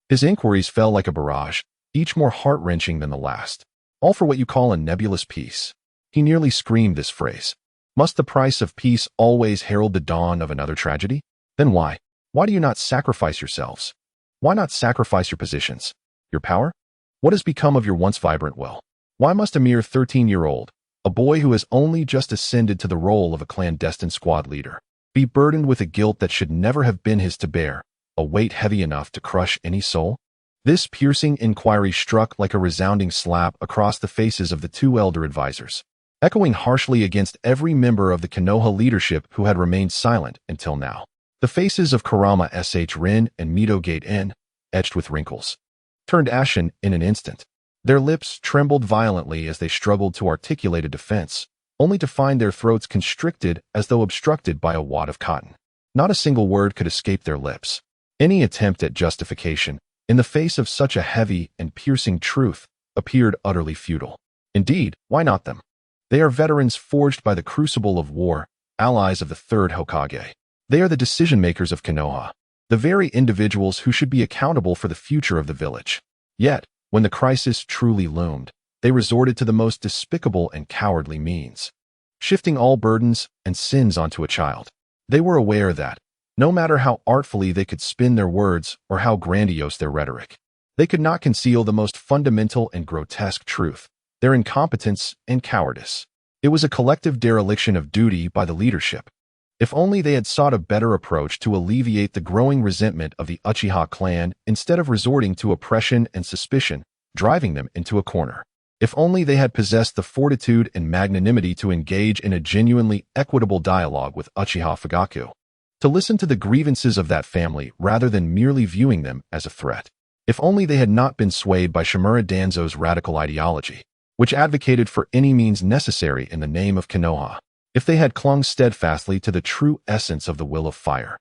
His inquiries fell like a barrage, each more heart-wrenching than the last. All for what you call a nebulous peace. He nearly screamed this phrase. Must the price of peace always herald the dawn of another tragedy? Then why? Why do you not sacrifice yourselves? Why not sacrifice your positions? Your power? What has become of your once vibrant will? Why must a mere 13-year-old, a boy who has only just ascended to the role of a clandestine squad leader, be burdened with a guilt that should never have been his to bear, a weight heavy enough to crush any soul? This piercing inquiry struck like a resounding slap across the faces of the two elder advisors, echoing harshly against every member of the Konoha leadership who had remained silent until now. The faces of Kurama Sh Rin and Mido Gate N, etched with wrinkles, turned ashen in an instant. Their lips trembled violently as they struggled to articulate a defense, only to find their throats constricted as though obstructed by a wad of cotton. Not a single word could escape their lips. Any attempt at justification, in the face of such a heavy and piercing truth, appeared utterly futile. Indeed, why not them? They are veterans forged by the crucible of war, allies of the Third Hokage. They are the decision-makers of Konoha, the very individuals who should be accountable for the future of the village. Yet, when the crisis truly loomed, they resorted to the most despicable and cowardly means, shifting all burdens and sins onto a child. They were aware that, no matter how artfully they could spin their words or how grandiose their rhetoric, they could not conceal the most fundamental and grotesque truth, their incompetence and cowardice. It was a collective dereliction of duty by the leadership. If only they had sought a better approach to alleviate the growing resentment of the Uchiha clan instead of resorting to oppression and suspicion, driving them into a corner. If only they had possessed the fortitude and magnanimity to engage in a genuinely equitable dialogue with Uchiha Fugaku, to listen to the grievances of that family rather than merely viewing them as a threat. If only they had not been swayed by Shimura Danzo's radical ideology, which advocated for any means necessary in the name of Konoha. If they had clung steadfastly to the true essence of the will of fire,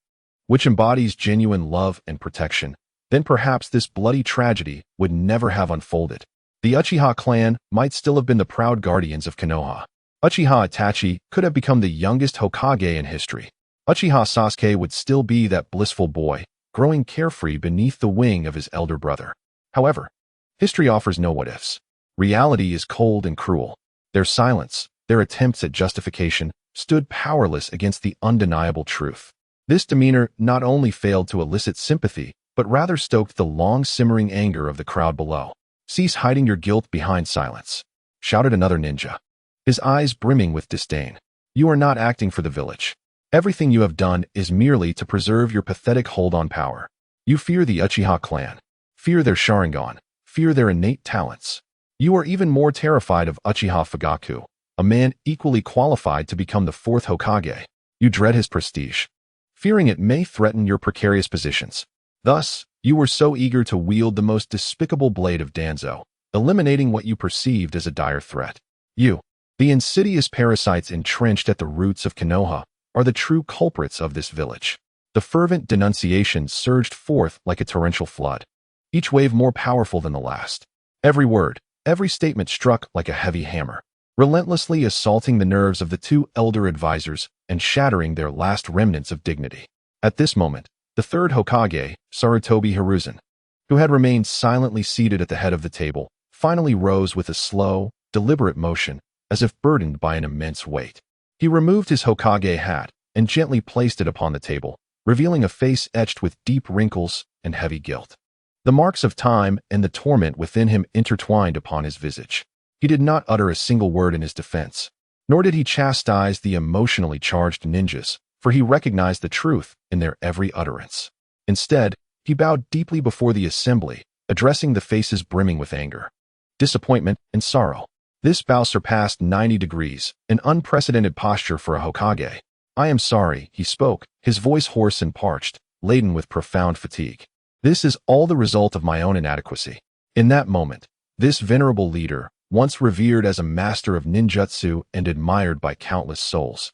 which embodies genuine love and protection, then perhaps this bloody tragedy would never have unfolded. The Uchiha clan might still have been the proud guardians of Konoha. Uchiha Itachi could have become the youngest Hokage in history. Uchiha Sasuke would still be that blissful boy, growing carefree beneath the wing of his elder brother. However, history offers no what-ifs. Reality is cold and cruel. Their silence, their attempts at justification, stood powerless against the undeniable truth. This demeanor not only failed to elicit sympathy, but rather stoked the long-simmering anger of the crowd below. "Cease hiding your guilt behind silence," shouted another ninja, his eyes brimming with disdain. "You are not acting for the village. Everything you have done is merely to preserve your pathetic hold on power. You fear the Uchiha clan, fear their Sharingan, fear their innate talents. You are even more terrified of Uchiha Fugaku, a man equally qualified to become the fourth Hokage. You dread his prestige, fearing it may threaten your precarious positions. Thus, you were so eager to wield the most despicable blade of Danzo, eliminating what you perceived as a dire threat. You, the insidious parasites entrenched at the roots of Konoha, are the true culprits of this village." The fervent denunciation surged forth like a torrential flood, each wave more powerful than the last. Every word, every statement struck like a heavy hammer, relentlessly assaulting the nerves of the two elder advisors and shattering their last remnants of dignity. At this moment, the third Hokage, Sarutobi Hiruzen, who had remained silently seated at the head of the table, finally rose with a slow, deliberate motion, as if burdened by an immense weight. He removed his Hokage hat and gently placed it upon the table, revealing a face etched with deep wrinkles and heavy guilt. The marks of time and the torment within him intertwined upon his visage. He did not utter a single word in his defense, nor did he chastise the emotionally charged ninjas, for he recognized the truth in their every utterance. Instead, he bowed deeply before the assembly, addressing the faces brimming with anger, disappointment, and sorrow. This bow surpassed 90 degrees, an unprecedented posture for a Hokage. "I am sorry," he spoke, his voice hoarse and parched, laden with profound fatigue. "This is all the result of my own inadequacy." In that moment, this venerable leader, once revered as a master of ninjutsu and admired by countless souls,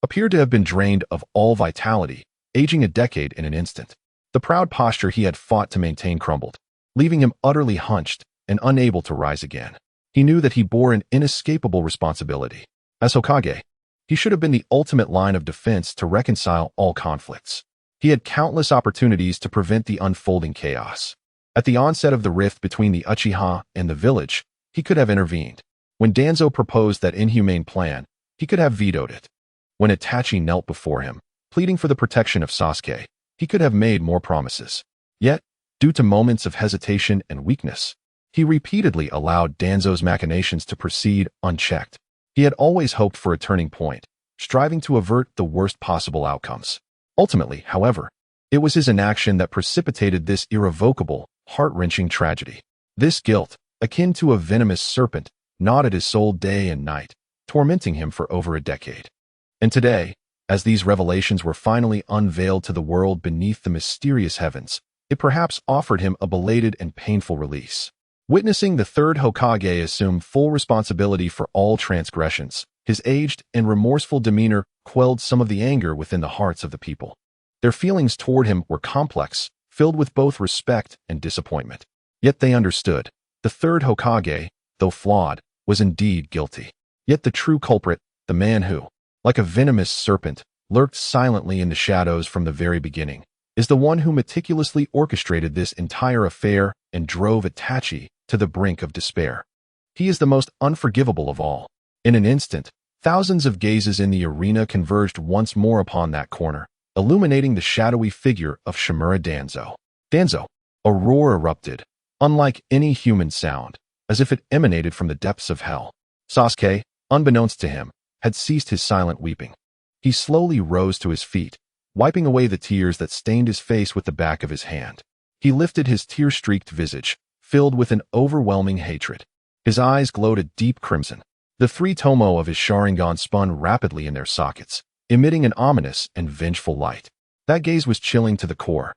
appeared to have been drained of all vitality, aging a decade in an instant. The proud posture he had fought to maintain crumbled, leaving him utterly hunched and unable to rise again. He knew that he bore an inescapable responsibility. As Hokage, he should have been the ultimate line of defense to reconcile all conflicts. He had countless opportunities to prevent the unfolding chaos. At the onset of the rift between the Uchiha and the village, he could have intervened. When Danzo proposed that inhumane plan, he could have vetoed it. When Itachi knelt before him, pleading for the protection of Sasuke, he could have made more promises. Yet, due to moments of hesitation and weakness, he repeatedly allowed Danzo's machinations to proceed unchecked. He had always hoped for a turning point, striving to avert the worst possible outcomes. Ultimately, however, it was his inaction that precipitated this irrevocable, heart-wrenching tragedy. This guilt, akin to a venomous serpent, gnawed at his soul day and night, tormenting him for over a decade. And today, as these revelations were finally unveiled to the world beneath the mysterious heavens, it perhaps offered him a belated and painful release. Witnessing the third Hokage assume full responsibility for all transgressions, his aged and remorseful demeanor quelled some of the anger within the hearts of the people. Their feelings toward him were complex, filled with both respect and disappointment. Yet they understood. The third Hokage, though flawed, was indeed guilty. Yet the true culprit, the man who, like a venomous serpent, lurked silently in the shadows from the very beginning, is the one who meticulously orchestrated this entire affair and drove Itachi to the brink of despair. He is the most unforgivable of all. In an instant, thousands of gazes in the arena converged once more upon that corner, illuminating the shadowy figure of Shimura Danzo. Danzo! A roar erupted, unlike any human sound, as if it emanated from the depths of hell. Sasuke, unbeknownst to him, had ceased his silent weeping. He slowly rose to his feet, wiping away the tears that stained his face with the back of his hand. He lifted his tear-streaked visage, filled with an overwhelming hatred. His eyes glowed a deep crimson. The three tomo of his Sharingan spun rapidly in their sockets, emitting an ominous and vengeful light. That gaze was chilling to the core,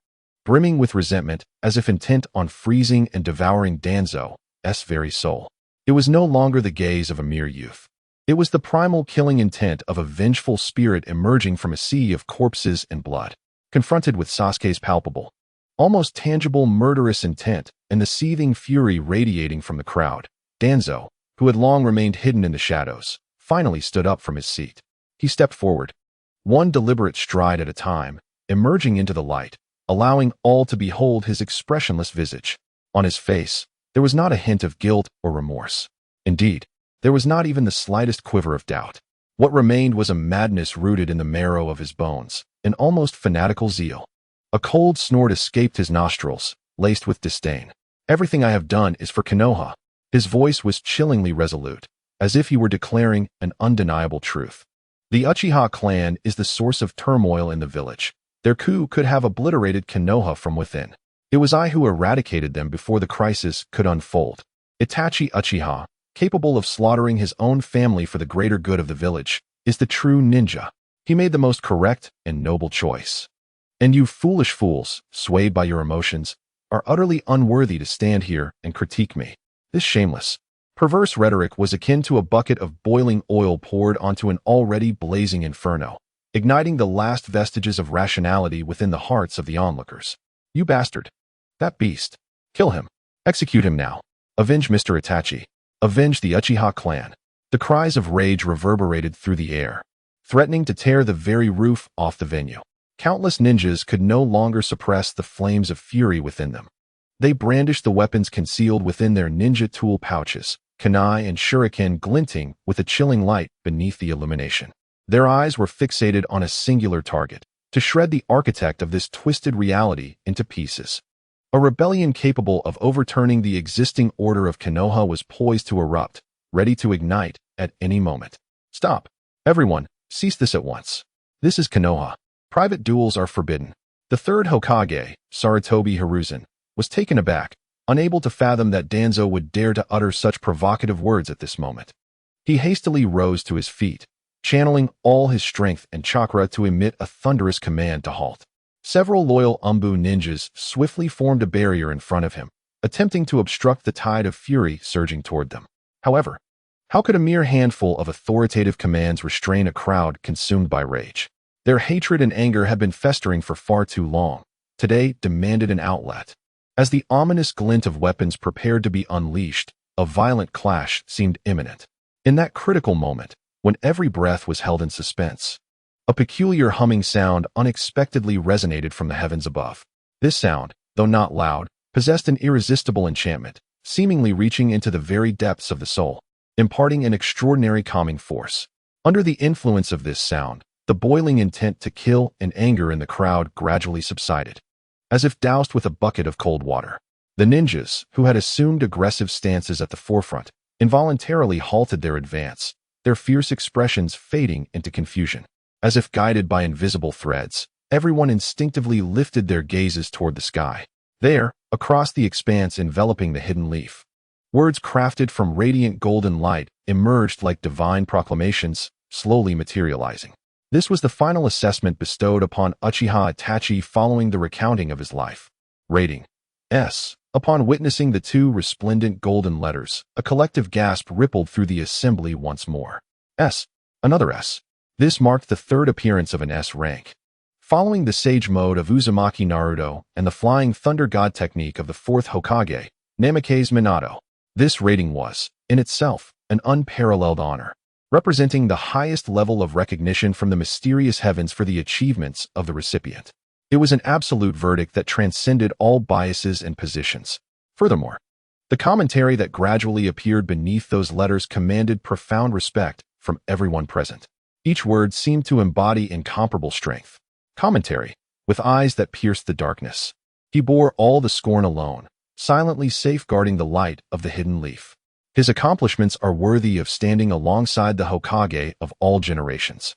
brimming with resentment, as if intent on freezing and devouring Danzo's very soul. It was no longer the gaze of a mere youth. It was the primal killing intent of a vengeful spirit emerging from a sea of corpses and blood. Confronted with Sasuke's palpable, almost tangible murderous intent and the seething fury radiating from the crowd, Danzo, who had long remained hidden in the shadows, finally stood up from his seat. He stepped forward, one deliberate stride at a time, emerging into the light, allowing all to behold his expressionless visage. On his face, there was not a hint of guilt or remorse. Indeed, there was not even the slightest quiver of doubt. What remained was a madness rooted in the marrow of his bones, an almost fanatical zeal. A cold snort escaped his nostrils, laced with disdain. "Everything I have done is for Konoha." His voice was chillingly resolute, as if he were declaring an undeniable truth. The Uchiha clan is the source of turmoil in the village. Their coup could have obliterated Konoha from within. It was I who eradicated them before the crisis could unfold. Itachi Uchiha, capable of slaughtering his own family for the greater good of the village, is the true ninja. He made the most correct and noble choice. And you foolish fools, swayed by your emotions, are utterly unworthy to stand here and critique me. This shameless, perverse rhetoric was akin to a bucket of boiling oil poured onto an already blazing inferno, igniting the last vestiges of rationality within the hearts of the onlookers. "You bastard! That beast! Kill him! Execute him now! Avenge Mr. Itachi! Avenge the Uchiha clan!" The cries of rage reverberated through the air, threatening to tear the very roof off the venue. Countless ninjas could no longer suppress the flames of fury within them. They brandished the weapons concealed within their ninja tool pouches, kunai and shuriken glinting with a chilling light beneath the illumination. Their eyes were fixated on a singular target, to shred the architect of this twisted reality into pieces. A rebellion capable of overturning the existing order of Konoha was poised to erupt, ready to ignite at any moment. Stop. Everyone, cease this at once. This is Konoha. Private duels are forbidden. The third Hokage, Sarutobi Hiruzen, was taken aback, unable to fathom that Danzo would dare to utter such provocative words at this moment. He hastily rose to his feet, channeling all his strength and chakra to emit a thunderous command to halt. Several loyal Umbu ninjas swiftly formed a barrier in front of him, attempting to obstruct the tide of fury surging toward them. However, how could a mere handful of authoritative commands restrain a crowd consumed by rage? Their hatred and anger had been festering for far too long. Today demanded an outlet. As the ominous glint of weapons prepared to be unleashed, a violent clash seemed imminent. In that critical moment, when every breath was held in suspense, a peculiar humming sound unexpectedly resonated from the heavens above. This sound, though not loud, possessed an irresistible enchantment, seemingly reaching into the very depths of the soul, imparting an extraordinary calming force. Under the influence of this sound, the boiling intent to kill and anger in the crowd gradually subsided. As if doused with a bucket of cold water, the ninjas, who had assumed aggressive stances at the forefront, involuntarily halted their advance, their fierce expressions fading into confusion. As if guided by invisible threads, everyone instinctively lifted their gazes toward the sky. There, across the expanse enveloping the hidden leaf, words crafted from radiant golden light emerged like divine proclamations, slowly materializing. This was the final assessment bestowed upon Uchiha Itachi following the recounting of his life. Rating S. Upon witnessing the two resplendent golden letters, a collective gasp rippled through the assembly once more. S. Another S. This marked the third appearance of an S rank. Following the Sage mode of Uzumaki Naruto and the Flying Thunder God technique of the fourth Hokage, Namikaze Minato, this rating was, in itself, an unparalleled honor, representing the highest level of recognition from the mysterious heavens for the achievements of the recipient. It was an absolute verdict that transcended all biases and positions. Furthermore, the commentary that gradually appeared beneath those letters commanded profound respect from everyone present. Each word seemed to embody incomparable strength. Commentary, with eyes that pierced the darkness. He bore all the scorn alone, silently safeguarding the light of the hidden leaf. His accomplishments are worthy of standing alongside the Hokage of all generations.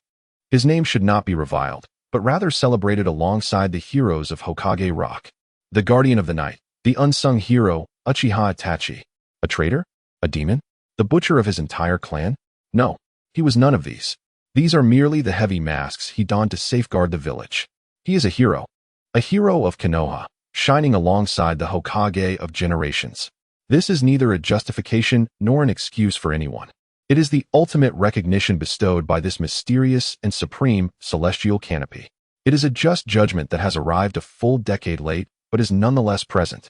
His name should not be reviled, but rather celebrated alongside the heroes of Hokage Rock. The guardian of the night, the unsung hero, Uchiha Itachi. A traitor? A demon? The butcher of his entire clan? No, he was none of these. These are merely the heavy masks he donned to safeguard the village. He is a hero of Konoha, shining alongside the Hokage of generations. This is neither a justification nor an excuse for anyone. It is the ultimate recognition bestowed by this mysterious and supreme celestial canopy. It is a just judgment that has arrived a full decade late, but is nonetheless present.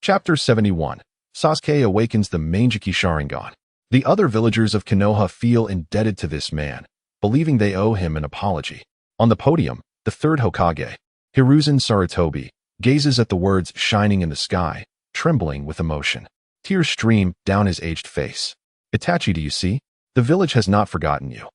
Chapter 71. Sasuke awakens the Manjiki Sharingan. The other villagers of Konoha feel indebted to this man, believing they owe him an apology. On the podium, the third Hokage, Hiruzen Sarutobi, gazes at the words shining in the sky, trembling with emotion. Tears stream down his aged face. Itachi, do you see? The village has not forgotten you.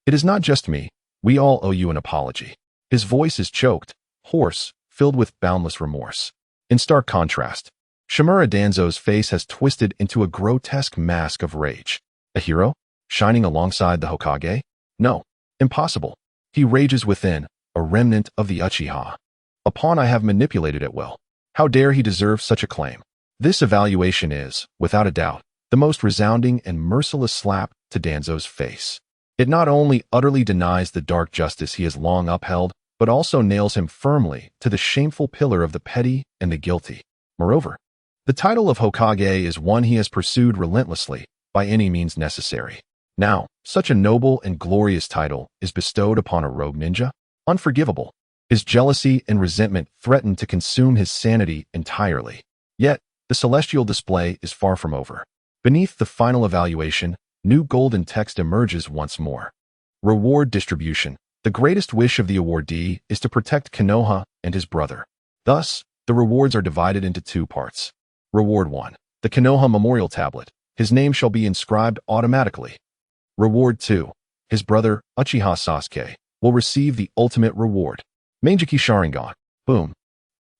It is not just me. We all owe you an apology. His voice is choked, hoarse, filled with boundless remorse. In stark contrast, Shimura Danzo's face has twisted into a grotesque mask of rage. A hero? Shining alongside the Hokage? No. Impossible. He rages within, a remnant of the Uchiha. A pawn I have manipulated at will. How dare he deserve such a claim? This evaluation is, without a doubt, the most resounding and merciless slap to Danzo's face. It not only utterly denies the dark justice he has long upheld, but also nails him firmly to the shameful pillar of the petty and the guilty. Moreover, the title of Hokage is one he has pursued relentlessly, by any means necessary. Now, such a noble and glorious title is bestowed upon a rogue ninja? Unforgivable. His jealousy and resentment threaten to consume his sanity entirely. Yet, the celestial display is far from over. Beneath the final evaluation, new golden text emerges once more. Reward distribution. The greatest wish of the awardee is to protect Konoha and his brother. Thus, the rewards are divided into two parts. Reward 1. The Konoha Memorial Tablet. His name shall be inscribed automatically. Reward 2. His brother, Uchiha Sasuke, will receive the ultimate reward. Manjiki Sharingan. Boom.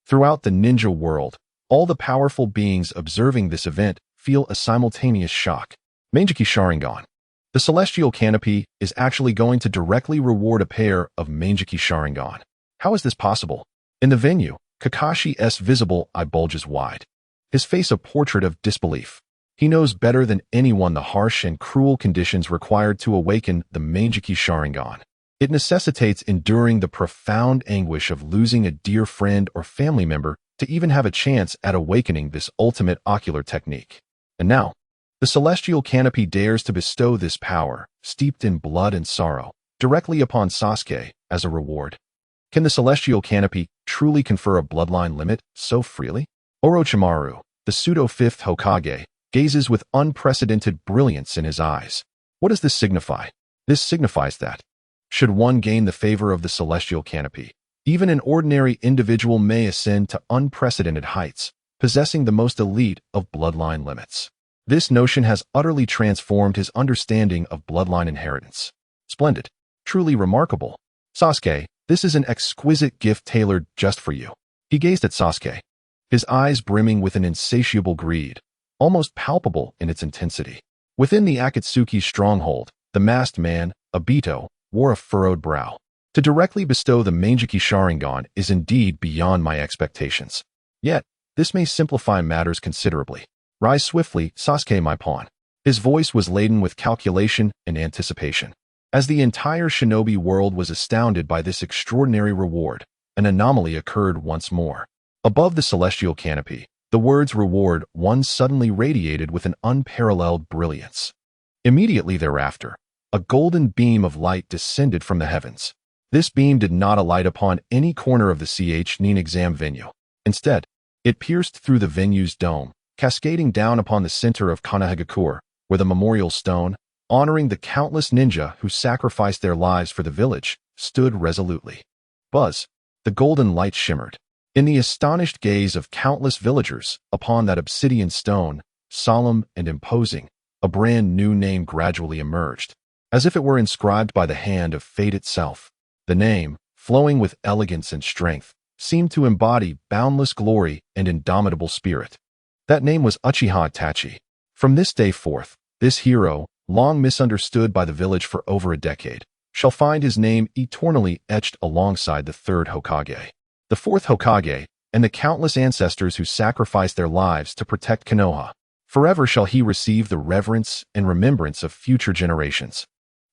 Throughout the ninja world, all the powerful beings observing this event feel a simultaneous shock. Meijiki Sharingan. The Celestial Canopy is actually going to directly reward a pair of Meijiki Sharingan. How is this possible? In the venue, Kakashi's visible eye bulges wide, his face a portrait of disbelief. He knows better than anyone the harsh and cruel conditions required to awaken the Meijiki Sharingan. It necessitates enduring the profound anguish of losing a dear friend or family member to even have a chance at awakening this ultimate ocular technique. And now, the Celestial Canopy dares to bestow this power, steeped in blood and sorrow, directly upon Sasuke as a reward. Can the Celestial Canopy truly confer a bloodline limit so freely? Orochimaru, the pseudo-fifth Hokage, gazes with unprecedented brilliance in his eyes. What does this signify? This signifies that, should one gain the favor of the Celestial Canopy, even an ordinary individual may ascend to unprecedented heights, possessing the most elite of bloodline limits. This notion has utterly transformed his understanding of bloodline inheritance. Splendid. Truly remarkable. Sasuke, this is an exquisite gift tailored just for you. He gazed at Sasuke, his eyes brimming with an insatiable greed, almost palpable in its intensity. Within the Akatsuki's stronghold, the masked man, Obito, wore a furrowed brow. To directly bestow the Meijiki Sharingan is indeed beyond my expectations. Yet, this may simplify matters considerably. Rise swiftly, Sasuke my pawn. His voice was laden with calculation and anticipation. As the entire shinobi world was astounded by this extraordinary reward, an anomaly occurred once more. Above the Celestial Canopy, the words reward one suddenly radiated with an unparalleled brilliance. Immediately thereafter, a golden beam of light descended from the heavens. This beam did not alight upon any corner of the Chuunin Exam venue. Instead, it pierced through the venue's dome, cascading down upon the center of Konoha, where the memorial stone, honoring the countless ninja who sacrificed their lives for the village, stood resolutely. Buzz, the golden light shimmered. In the astonished gaze of countless villagers upon that obsidian stone, solemn and imposing, a brand new name gradually emerged, as if it were inscribed by the hand of fate itself. The name, flowing with elegance and strength, seemed to embody boundless glory and indomitable spirit. That name was Uchiha Itachi. From this day forth, this hero, long misunderstood by the village for over a decade, shall find his name eternally etched alongside the Third Hokage, the Fourth Hokage, and the countless ancestors who sacrificed their lives to protect Konoha. Forever shall he receive the reverence and remembrance of future generations.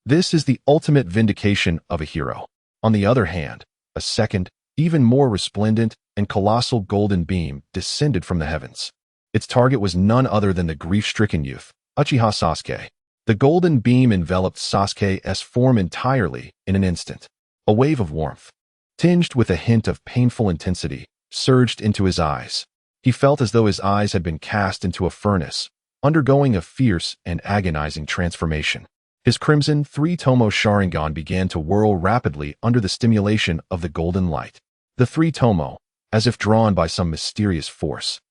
This is the ultimate vindication of a hero. On the other hand, a second, even more resplendent and colossal golden beam descended from the heavens. Its target was none other than the grief-stricken youth, Uchiha Sasuke. The golden beam enveloped Sasuke's form entirely in an instant. A wave of warmth, tinged with a hint of painful intensity, surged into his eyes. He felt as though his eyes had been cast into a furnace, undergoing a fierce and agonizing transformation. His crimson three-tomo Sharingan began to whirl rapidly under the stimulation of the golden light. The three-tomo, as if drawn by some mysterious force,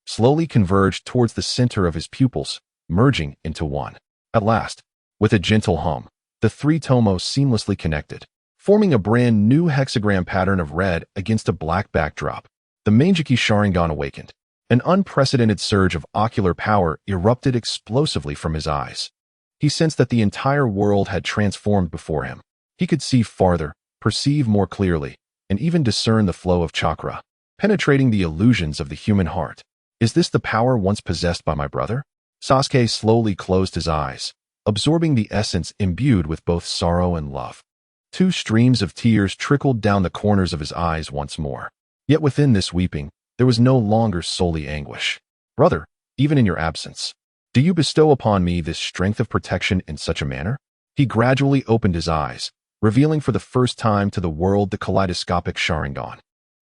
slowly converged towards the center of his pupils, merging into one. At last, with a gentle hum, the three-tomo seamlessly connected, forming a brand new hexagram pattern of red against a black backdrop. The Meijiki Sharingan awakened. An unprecedented surge of ocular power erupted explosively from his eyes. He sensed that the entire world had transformed before him. He could see farther, perceive more clearly, and even discern the flow of chakra, penetrating the illusions of the human heart. Is this the power once possessed by my brother? Sasuke slowly closed his eyes, absorbing the essence imbued with both sorrow and love. Two streams of tears trickled down the corners of his eyes once more. Yet within this weeping, there was no longer solely anguish. Brother, even in your absence, do you bestow upon me this strength of protection in such a manner? He gradually opened his eyes, revealing for the first time to the world the kaleidoscopic Sharingan,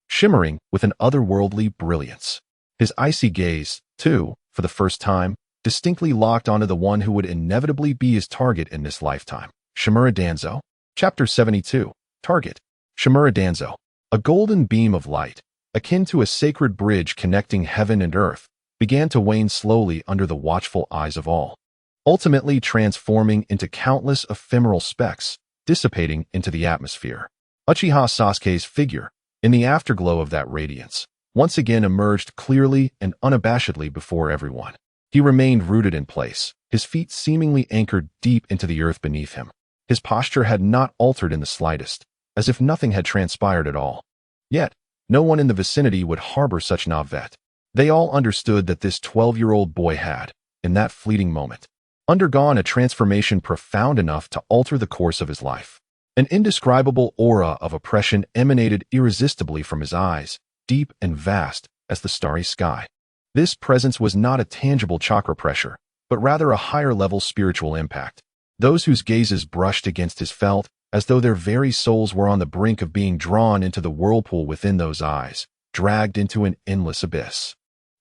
shimmering with an otherworldly brilliance. His icy gaze, too, for the first time, distinctly locked onto the one who would inevitably be his target in this lifetime. Shimura Danzo. Chapter 72. Target. Shimura Danzo. A golden beam of light, akin to a sacred bridge connecting heaven and earth, began to wane slowly under the watchful eyes of all, ultimately transforming into countless ephemeral specks, dissipating into the atmosphere. Uchiha Sasuke's figure, in the afterglow of that radiance, once again emerged clearly and unabashedly before everyone. He remained rooted in place, his feet seemingly anchored deep into the earth beneath him. His posture had not altered in the slightest, as if nothing had transpired at all. Yet, no one in the vicinity would harbor such navet. They all understood that this 12-year-old boy had, in that fleeting moment, undergone a transformation profound enough to alter the course of his life. An indescribable aura of oppression emanated irresistibly from his eyes, deep and vast as the starry sky. This presence was not a tangible chakra pressure, but rather a higher-level spiritual impact. Those whose gazes brushed against his felt as though their very souls were on the brink of being drawn into the whirlpool within those eyes, dragged into an endless abyss.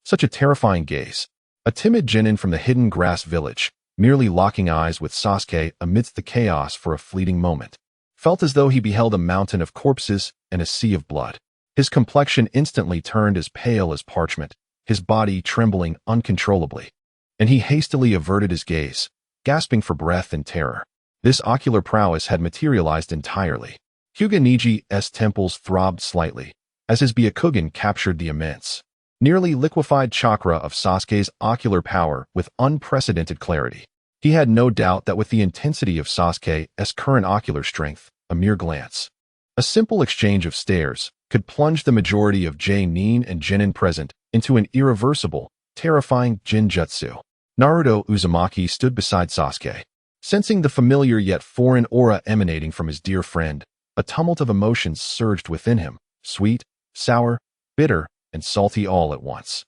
Such a terrifying gaze. A timid genin from the hidden grass village, merely locking eyes with Sasuke amidst the chaos for a fleeting moment, felt as though he beheld a mountain of corpses and a sea of blood. His complexion instantly turned as pale as parchment, his body trembling uncontrollably, and he hastily averted his gaze, gasping for breath in terror. This ocular prowess had materialized entirely. Hyuga Niji's temples throbbed slightly, as his Byakugan captured the immense, nearly liquefied chakra of Sasuke's ocular power with unprecedented clarity. He had no doubt that with the intensity of Sasuke's current ocular strength, a mere glance, a simple exchange of stares, could plunge the majority of Nin and Genin present into an irreversible, terrifying Jinjutsu. Naruto Uzumaki stood beside Sasuke. Sensing the familiar yet foreign aura emanating from his dear friend, a tumult of emotions surged within him, sweet, sour, bitter, and salty all at once.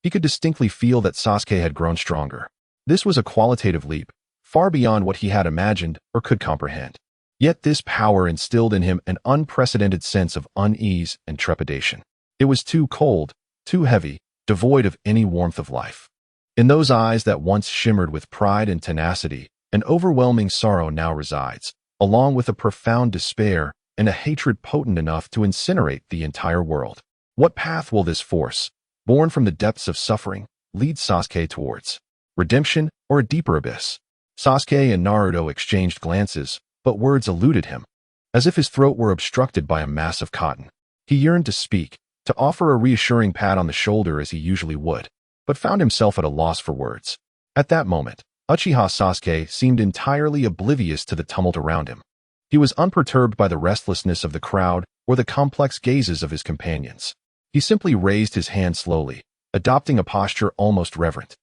He could distinctly feel that Sasuke had grown stronger. This was a qualitative leap, far beyond what he had imagined or could comprehend. Yet this power instilled in him an unprecedented sense of unease and trepidation. It was too cold, too heavy, devoid of any warmth of life. In those eyes that once shimmered with pride and tenacity, an overwhelming sorrow now resides, along with a profound despair and a hatred potent enough to incinerate the entire world. What path will this force, born from the depths of suffering, lead Sasuke towards? Redemption or a deeper abyss? Sasuke and Naruto exchanged glances, but words eluded him, as if his throat were obstructed by a mass of cotton. He yearned to speak, to offer a reassuring pat on the shoulder as he usually would, but found himself at a loss for words. At that moment, Uchiha Sasuke seemed entirely oblivious to the tumult around him. He was unperturbed by the restlessness of the crowd or the complex gazes of his companions. He simply raised his hand slowly, adopting a posture almost reverent,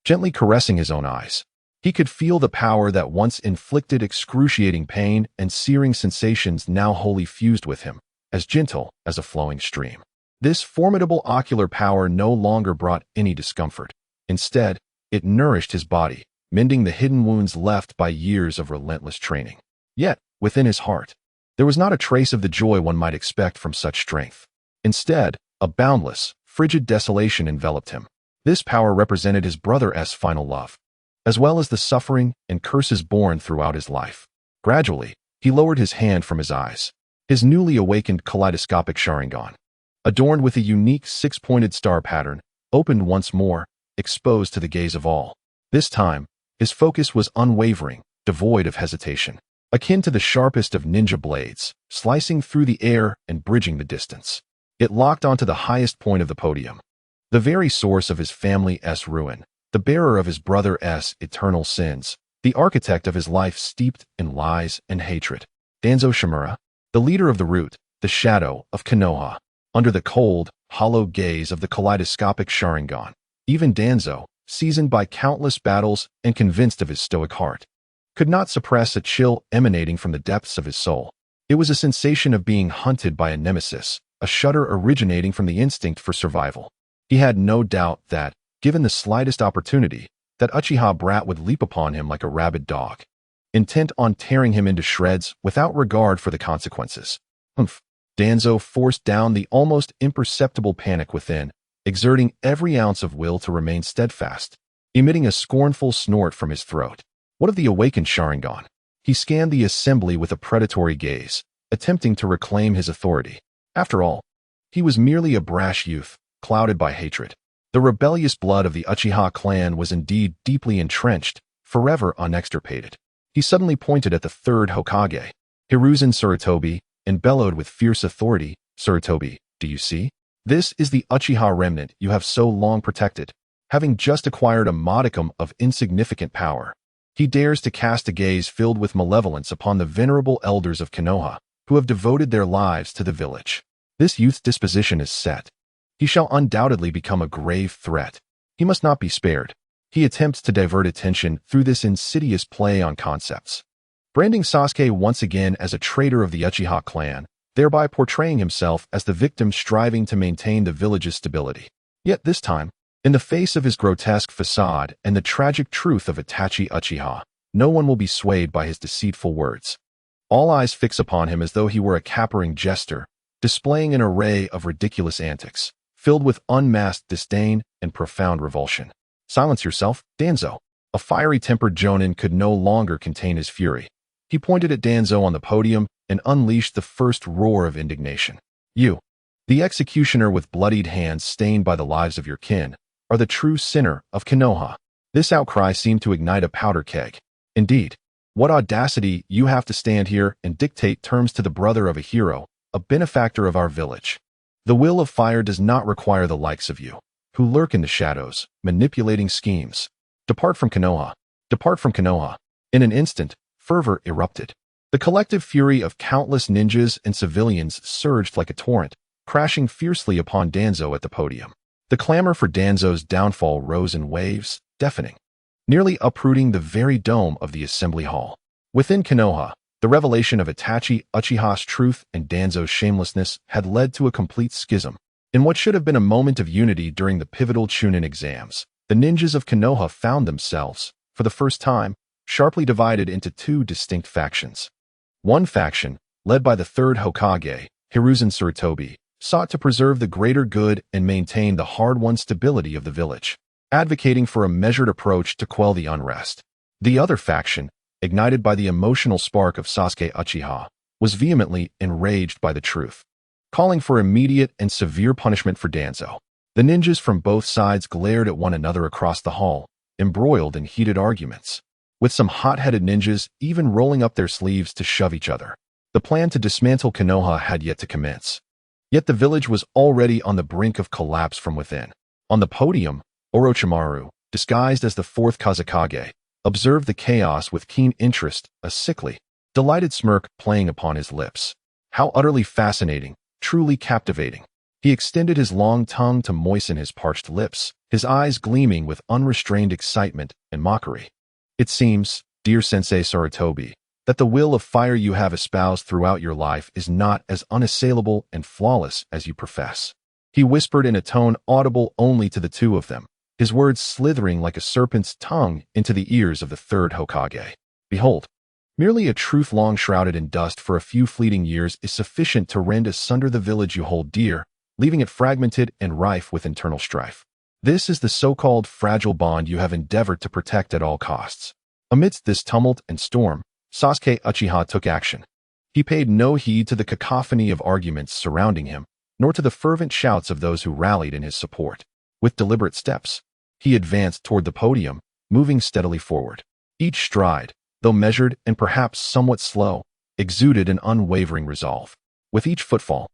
gently caressing his own eyes. He could feel the power that once inflicted excruciating pain and searing sensations now wholly fused with him, as gentle as a flowing stream. This formidable ocular power no longer brought any discomfort. Instead, it nourished his body, mending the hidden wounds left by years of relentless training. Yet, within his heart, there was not a trace of the joy one might expect from such strength. Instead, a boundless, frigid desolation enveloped him. This power represented his brother's final love, as well as the suffering and curses borne throughout his life. Gradually, he lowered his hand from his eyes. His newly awakened kaleidoscopic Sharingan, adorned with a unique six-pointed star pattern, opened once more, exposed to the gaze of all. This time, his focus was unwavering, devoid of hesitation, akin to the sharpest of ninja blades, slicing through the air and bridging the distance. It locked onto the highest point of the podium, the very source of his family's ruin, the bearer of his brother's eternal sins, the architect of his life steeped in lies and hatred. Danzo Shimura, the leader of the root, the shadow of Konoha, under the cold, hollow gaze of the kaleidoscopic Sharingan. Even Danzo, seasoned by countless battles and convinced of his stoic heart, could not suppress a chill emanating from the depths of his soul. It was a sensation of being hunted by a nemesis, a shudder originating from the instinct for survival. He had no doubt that, given the slightest opportunity, that Uchiha brat would leap upon him like a rabid dog, intent on tearing him into shreds without regard for the consequences. Danzo forced down the almost imperceptible panic within, exerting every ounce of will to remain steadfast, emitting a scornful snort from his throat. What of the awakened Sharingan? He scanned the assembly with a predatory gaze, attempting to reclaim his authority. After all, he was merely a brash youth, clouded by hatred. The rebellious blood of the Uchiha clan was indeed deeply entrenched, forever unextirpated. He suddenly pointed at the third Hokage, Hiruzen Sarutobi, and bellowed with fierce authority, "Sarutobi, do you see? This is the Uchiha remnant you have so long protected. having just acquired a modicum of insignificant power. He dares to cast a gaze filled with malevolence upon the venerable elders of Konoha, who have devoted their lives to the village. This youth's disposition is set. He shall undoubtedly become a grave threat. He must not be spared. He attempts to divert attention through this insidious play on concepts, branding Sasuke once again as a traitor of the Uchiha clan, thereby portraying himself as the victim striving to maintain the village's stability. Yet this time, in the face of his grotesque facade and the tragic truth of Itachi Uchiha, no one will be swayed by his deceitful words. All eyes fix upon him as though he were a capering jester, displaying an array of ridiculous antics, filled with unmasked disdain and profound revulsion. Silence yourself, Danzo. A fiery-tempered Jonin could no longer contain his fury. He pointed at Danzo on the podium and unleashed the first roar of indignation. You, the executioner with bloodied hands stained by the lives of your kin, are the true sinner of Konoha. This outcry seemed to ignite a powder keg. Indeed, what audacity you have to stand here and dictate terms to the brother of a hero, a benefactor of our village. The will of fire does not require the likes of you, who lurk in the shadows, manipulating schemes. Depart from Konoha. Depart from Konoha. In an instant, fervor erupted. The collective fury of countless ninjas and civilians surged like a torrent, crashing fiercely upon Danzo at the podium. The clamor for Danzo's downfall rose in waves, deafening, nearly uprooting the very dome of the assembly hall. Within Konoha, the revelation of Itachi Uchiha's truth and Danzo's shamelessness had led to a complete schism. In what should have been a moment of unity during the pivotal Chuunin exams, the ninjas of Konoha found themselves, for the first time, sharply divided into two distinct factions. One faction, led by the Third Hokage, Hiruzen Sarutobi, sought to preserve the greater good and maintain the hard-won stability of the village, advocating for a measured approach to quell the unrest. The other faction, ignited by the emotional spark of Sasuke Uchiha, was vehemently enraged by the truth, calling for immediate and severe punishment for Danzo. The ninjas from both sides glared at one another across the hall, embroiled in heated arguments, with some hot-headed ninjas even rolling up their sleeves to shove each other. The plan to dismantle Konoha had yet to commence. Yet the village was already on the brink of collapse from within. On the podium, Orochimaru, disguised as the fourth Kazekage, observed the chaos with keen interest, a sickly, delighted smirk playing upon his lips. How utterly fascinating, truly captivating. He extended his long tongue to moisten his parched lips, his eyes gleaming with unrestrained excitement and mockery. It seems, dear Sensei Sarutobi, that the will of fire you have espoused throughout your life is not as unassailable and flawless as you profess. He whispered in a tone audible only to the two of them, his words slithering like a serpent's tongue into the ears of the Third Hokage. Behold, merely a truth long shrouded in dust for a few fleeting years is sufficient to rend asunder the village you hold dear, leaving it fragmented and rife with internal strife. This is the so-called fragile bond you have endeavored to protect at all costs. Amidst this tumult and storm, Sasuke Uchiha took action. He paid no heed to the cacophony of arguments surrounding him, nor to the fervent shouts of those who rallied in his support. With deliberate steps, he advanced toward the podium, moving steadily forward. Each stride, though measured and perhaps somewhat slow, exuded an unwavering resolve. With each footfall,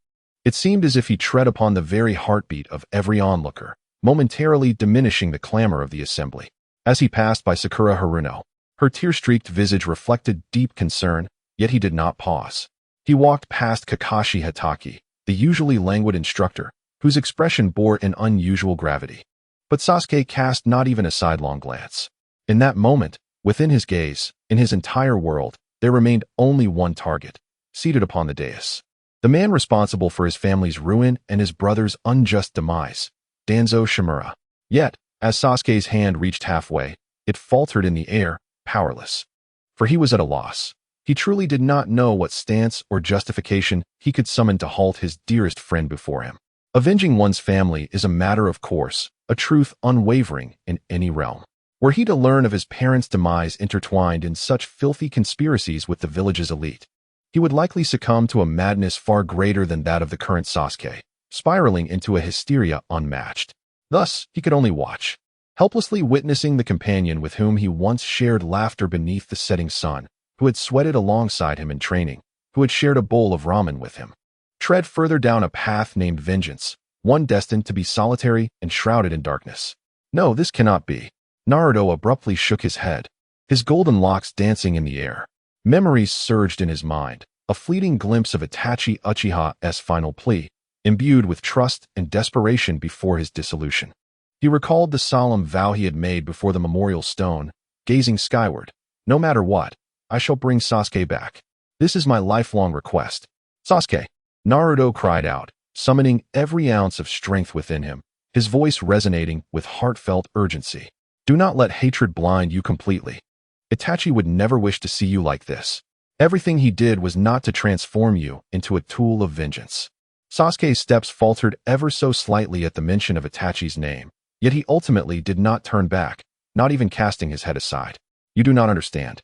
it seemed as if he tread upon the very heartbeat of every onlooker, momentarily diminishing the clamor of the assembly. As he passed by Sakura Haruno, her tear-streaked visage reflected deep concern, yet he did not pause. He walked past Kakashi Hatake, the usually languid instructor, whose expression bore an unusual gravity. But Sasuke cast not even a sidelong glance. In that moment, within his gaze, in his entire world, there remained only one target, seated upon the dais. The man responsible for his family's ruin and his brother's unjust demise, Danzo Shimura. Yet, as Sasuke's hand reached halfway, it faltered in the air, powerless. For he was at a loss. He truly did not know what stance or justification he could summon to halt his dearest friend before him. Avenging one's family is a matter of course, a truth unwavering in any realm. Were he to learn of his parents' demise intertwined in such filthy conspiracies with the village's elite, he would likely succumb to a madness far greater than that of the current Sasuke, spiraling into a hysteria unmatched. Thus, he could only watch, helplessly witnessing the companion with whom he once shared laughter beneath the setting sun, who had sweated alongside him in training, who had shared a bowl of ramen with him, tread further down a path named vengeance, one destined to be solitary and shrouded in darkness. No, this cannot be. Naruto abruptly shook his head, his golden locks dancing in the air. Memories surged in his mind, a fleeting glimpse of Itachi Uchiha's final plea, imbued with trust and desperation before his dissolution. He recalled the solemn vow he had made before the memorial stone, gazing skyward. No matter what, I shall bring Sasuke back. This is my lifelong request. Sasuke! Naruto cried out, summoning every ounce of strength within him, his voice resonating with heartfelt urgency. Do not let hatred blind you completely. Itachi would never wish to see you like this. Everything he did was not to transform you into a tool of vengeance. Sasuke's steps faltered ever so slightly at the mention of Itachi's name, yet he ultimately did not turn back, not even casting his head aside. You do not understand.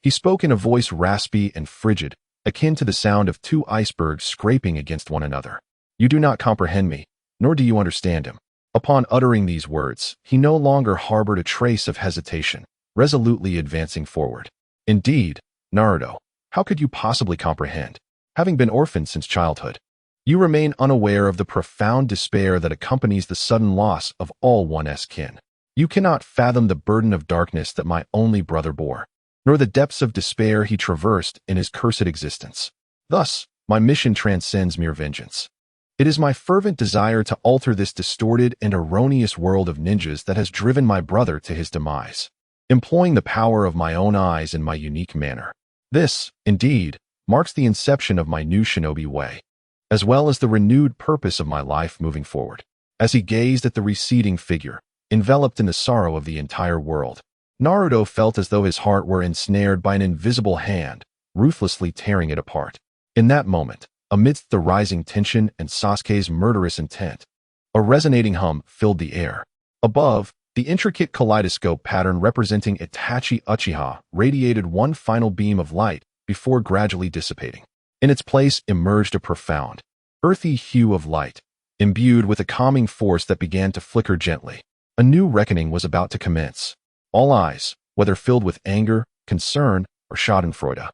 He spoke in a voice raspy and frigid, akin to the sound of two icebergs scraping against one another. You do not comprehend me, nor do you understand him. Upon uttering these words, he no longer harbored a trace of hesitation, resolutely advancing forward. Indeed, Naruto, how could you possibly comprehend? Having been orphaned since childhood, you remain unaware of the profound despair that accompanies the sudden loss of all one's kin. You cannot fathom the burden of darkness that my only brother bore, nor the depths of despair he traversed in his cursed existence. Thus, my mission transcends mere vengeance. It is my fervent desire to alter this distorted and erroneous world of ninjas that has driven my brother to his demise, employing the power of my own eyes in my unique manner. This, indeed, marks the inception of my new shinobi way, as well as the renewed purpose of my life moving forward. As he gazed at the receding figure, enveloped in the sorrow of the entire world, Naruto felt as though his heart were ensnared by an invisible hand, ruthlessly tearing it apart. In that moment, amidst the rising tension and Sasuke's murderous intent, a resonating hum filled the air. Above, the intricate kaleidoscope pattern representing Itachi Uchiha radiated one final beam of light before gradually dissipating. In its place emerged a profound, earthy hue of light, imbued with a calming force that began to flicker gently. A new reckoning was about to commence. All eyes, whether filled with anger, concern, or schadenfreude,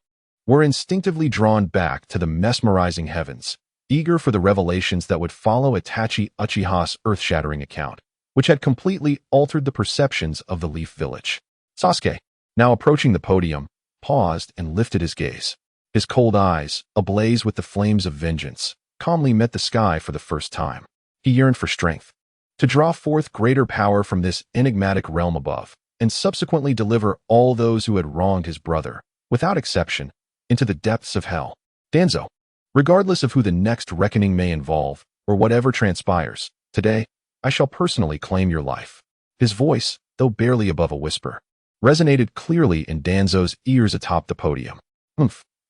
were instinctively drawn back to the mesmerizing heavens, eager for the revelations that would follow Itachi Uchiha's earth-shattering account, which had completely altered the perceptions of the Leaf Village. Sasuke, now approaching the podium, paused and lifted his gaze. His cold eyes, ablaze with the flames of vengeance, calmly met the sky for the first time. He yearned for strength, to draw forth greater power from this enigmatic realm above, and subsequently deliver all those who had wronged his brother, without exception, into the depths of hell. Danzo, regardless of who the next reckoning may involve, or whatever transpires, today, I shall personally claim your life. His voice, though barely above a whisper, resonated clearly in Danzo's ears atop the podium.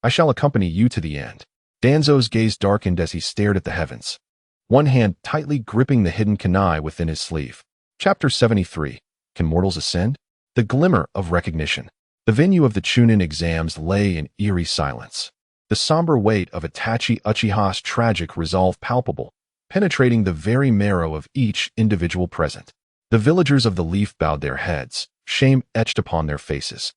I shall accompany you to the end. Danzo's gaze darkened as he stared at the heavens, one hand tightly gripping the hidden kunai within his sleeve. Chapter 73. Can Mortals Ascend? The glimmer of recognition. The venue of the Chuunin Exams lay in eerie silence, the somber weight of Itachi Uchiha's tragic resolve palpable, penetrating the very marrow of each individual present. The villagers of the Leaf bowed their heads, shame etched upon their faces,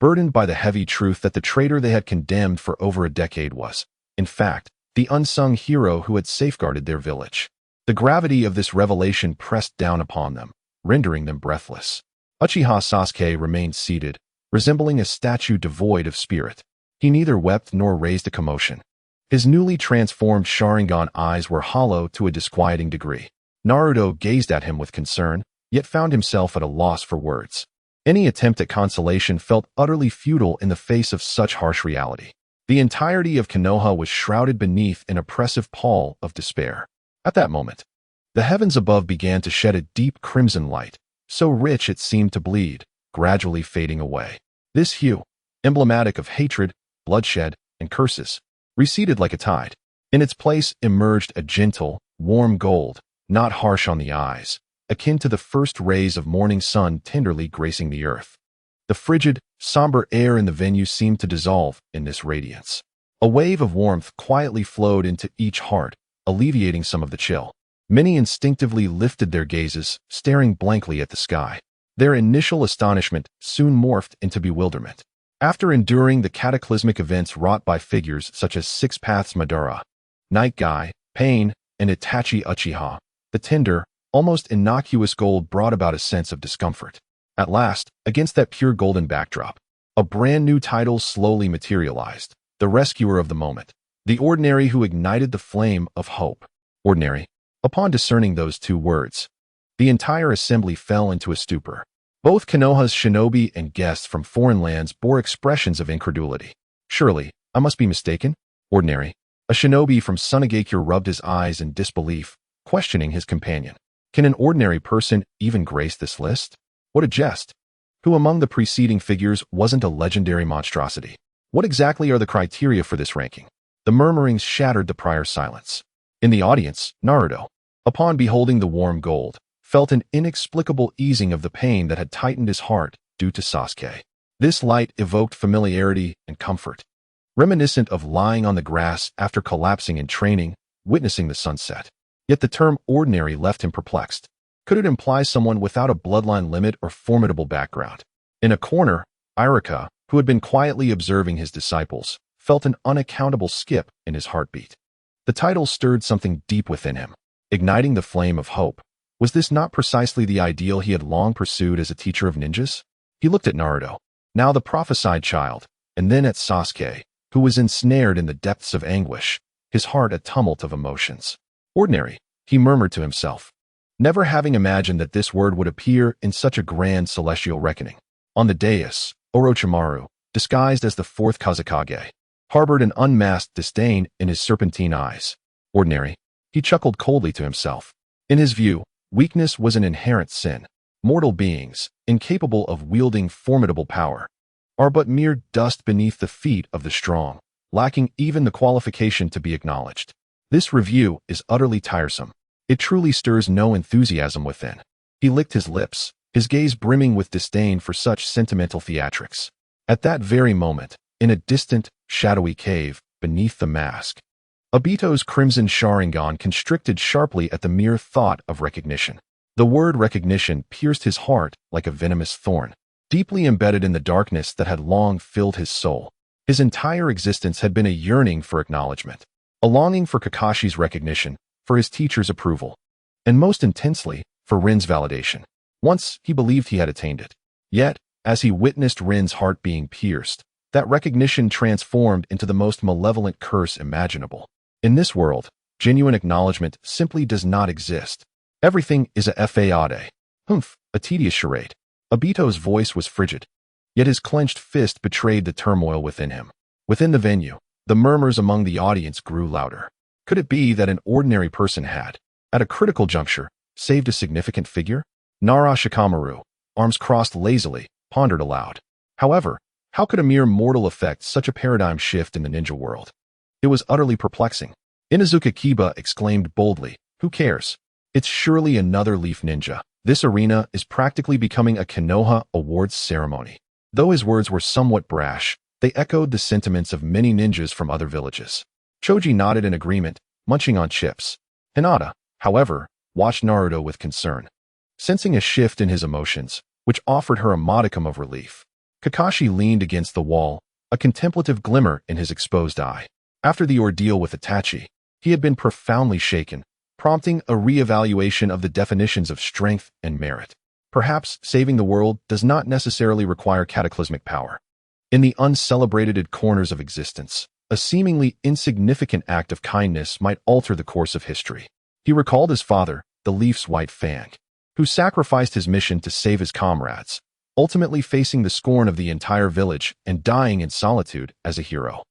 burdened by the heavy truth that the traitor they had condemned for over a decade was, in fact, the unsung hero who had safeguarded their village. The gravity of this revelation pressed down upon them, rendering them breathless. Uchiha Sasuke remained seated, resembling a statue devoid of spirit. He neither wept nor raised a commotion. His newly transformed Sharingan eyes were hollow to a disquieting degree. Naruto gazed at him with concern, yet found himself at a loss for words. Any attempt at consolation felt utterly futile in the face of such harsh reality. The entirety of Konoha was shrouded beneath an oppressive pall of despair. At that moment, the heavens above began to shed a deep crimson light, so rich it seemed to bleed, gradually fading away. This hue, emblematic of hatred, bloodshed, and curses, receded like a tide. In its place emerged a gentle, warm gold, not harsh on the eyes, akin to the first rays of morning sun tenderly gracing the earth. The frigid, somber air in the venue seemed to dissolve in this radiance. A wave of warmth quietly flowed into each heart, alleviating some of the chill. Many instinctively lifted their gazes, staring blankly at the sky. Their initial astonishment soon morphed into bewilderment. After enduring the cataclysmic events wrought by figures such as Six Paths Madara, Yagai, Pain, and Itachi Uchiha, the tender, almost innocuous gold brought about a sense of discomfort. At last, against that pure golden backdrop, a brand new title slowly materialized, the rescuer of the moment, the ordinary who ignited the flame of hope. Ordinary. Upon discerning those two words, the entire assembly fell into a stupor. Both Konoha's shinobi and guests from foreign lands bore expressions of incredulity. Surely, I must be mistaken? Ordinary. A shinobi from Sunagakure rubbed his eyes in disbelief, questioning his companion. Can an ordinary person even grace this list? What a jest! Who among the preceding figures wasn't a legendary monstrosity? What exactly are the criteria for this ranking? The murmurings shattered the prior silence. In the audience, Naruto, upon beholding the warm gold, felt an inexplicable easing of the pain that had tightened his heart due to Sasuke. This light evoked familiarity and comfort, reminiscent of lying on the grass after collapsing in training, witnessing the sunset. Yet the term ordinary left him perplexed. Could it imply someone without a bloodline limit or formidable background? In a corner, Irika, who had been quietly observing his disciples, felt an unaccountable skip in his heartbeat. The title stirred something deep within him, igniting the flame of hope. Was this not precisely the ideal he had long pursued as a teacher of ninjas? He looked at Naruto, now the prophesied child, and then at Sasuke, who was ensnared in the depths of anguish, his heart a tumult of emotions. Ordinary, he murmured to himself, never having imagined that this word would appear in such a grand celestial reckoning. On the dais, Orochimaru, disguised as the fourth Kazekage, harbored an unmasked disdain in his serpentine eyes. Ordinary, he chuckled coldly to himself. In his view, weakness was an inherent sin. Mortal beings, incapable of wielding formidable power, are but mere dust beneath the feet of the strong, lacking even the qualification to be acknowledged. This review is utterly tiresome. It truly stirs no enthusiasm within. He licked his lips, his gaze brimming with disdain for such sentimental theatrics. At that very moment, in a distant, shadowy cave, beneath the mask, Obito's crimson Sharingan constricted sharply at the mere thought of recognition. The word recognition pierced his heart like a venomous thorn, deeply embedded in the darkness that had long filled his soul. His entire existence had been a yearning for acknowledgement, a longing for Kakashi's recognition, for his teacher's approval, and most intensely, for Rin's validation. Once, he believed he had attained it. Yet, as he witnessed Rin's heart being pierced, that recognition transformed into the most malevolent curse imaginable. In this world, genuine acknowledgement simply does not exist. Everything is a fade. Humph, a tedious charade. Obito's voice was frigid, yet his clenched fist betrayed the turmoil within him. Within the venue, the murmurs among the audience grew louder. Could it be that an ordinary person had, at a critical juncture, saved a significant figure? Nara Shikamaru, arms crossed lazily, pondered aloud. However, how could a mere mortal affect such a paradigm shift in the ninja world? It was utterly perplexing. Inazuka Kiba exclaimed boldly, "Who cares? It's surely another Leaf Ninja. This arena is practically becoming a Konoha awards ceremony." Though his words were somewhat brash, they echoed the sentiments of many ninjas from other villages. Choji nodded in agreement, munching on chips. Hinata, however, watched Naruto with concern, sensing a shift in his emotions, which offered her a modicum of relief. Kakashi leaned against the wall, a contemplative glimmer in his exposed eye. After the ordeal with Itachi, he had been profoundly shaken, prompting a re-evaluation of the definitions of strength and merit. Perhaps saving the world does not necessarily require cataclysmic power. In the uncelebrated corners of existence, a seemingly insignificant act of kindness might alter the course of history. He recalled his father, the Leaf's White Fang, who sacrificed his mission to save his comrades, ultimately facing the scorn of the entire village and dying in solitude as a hero.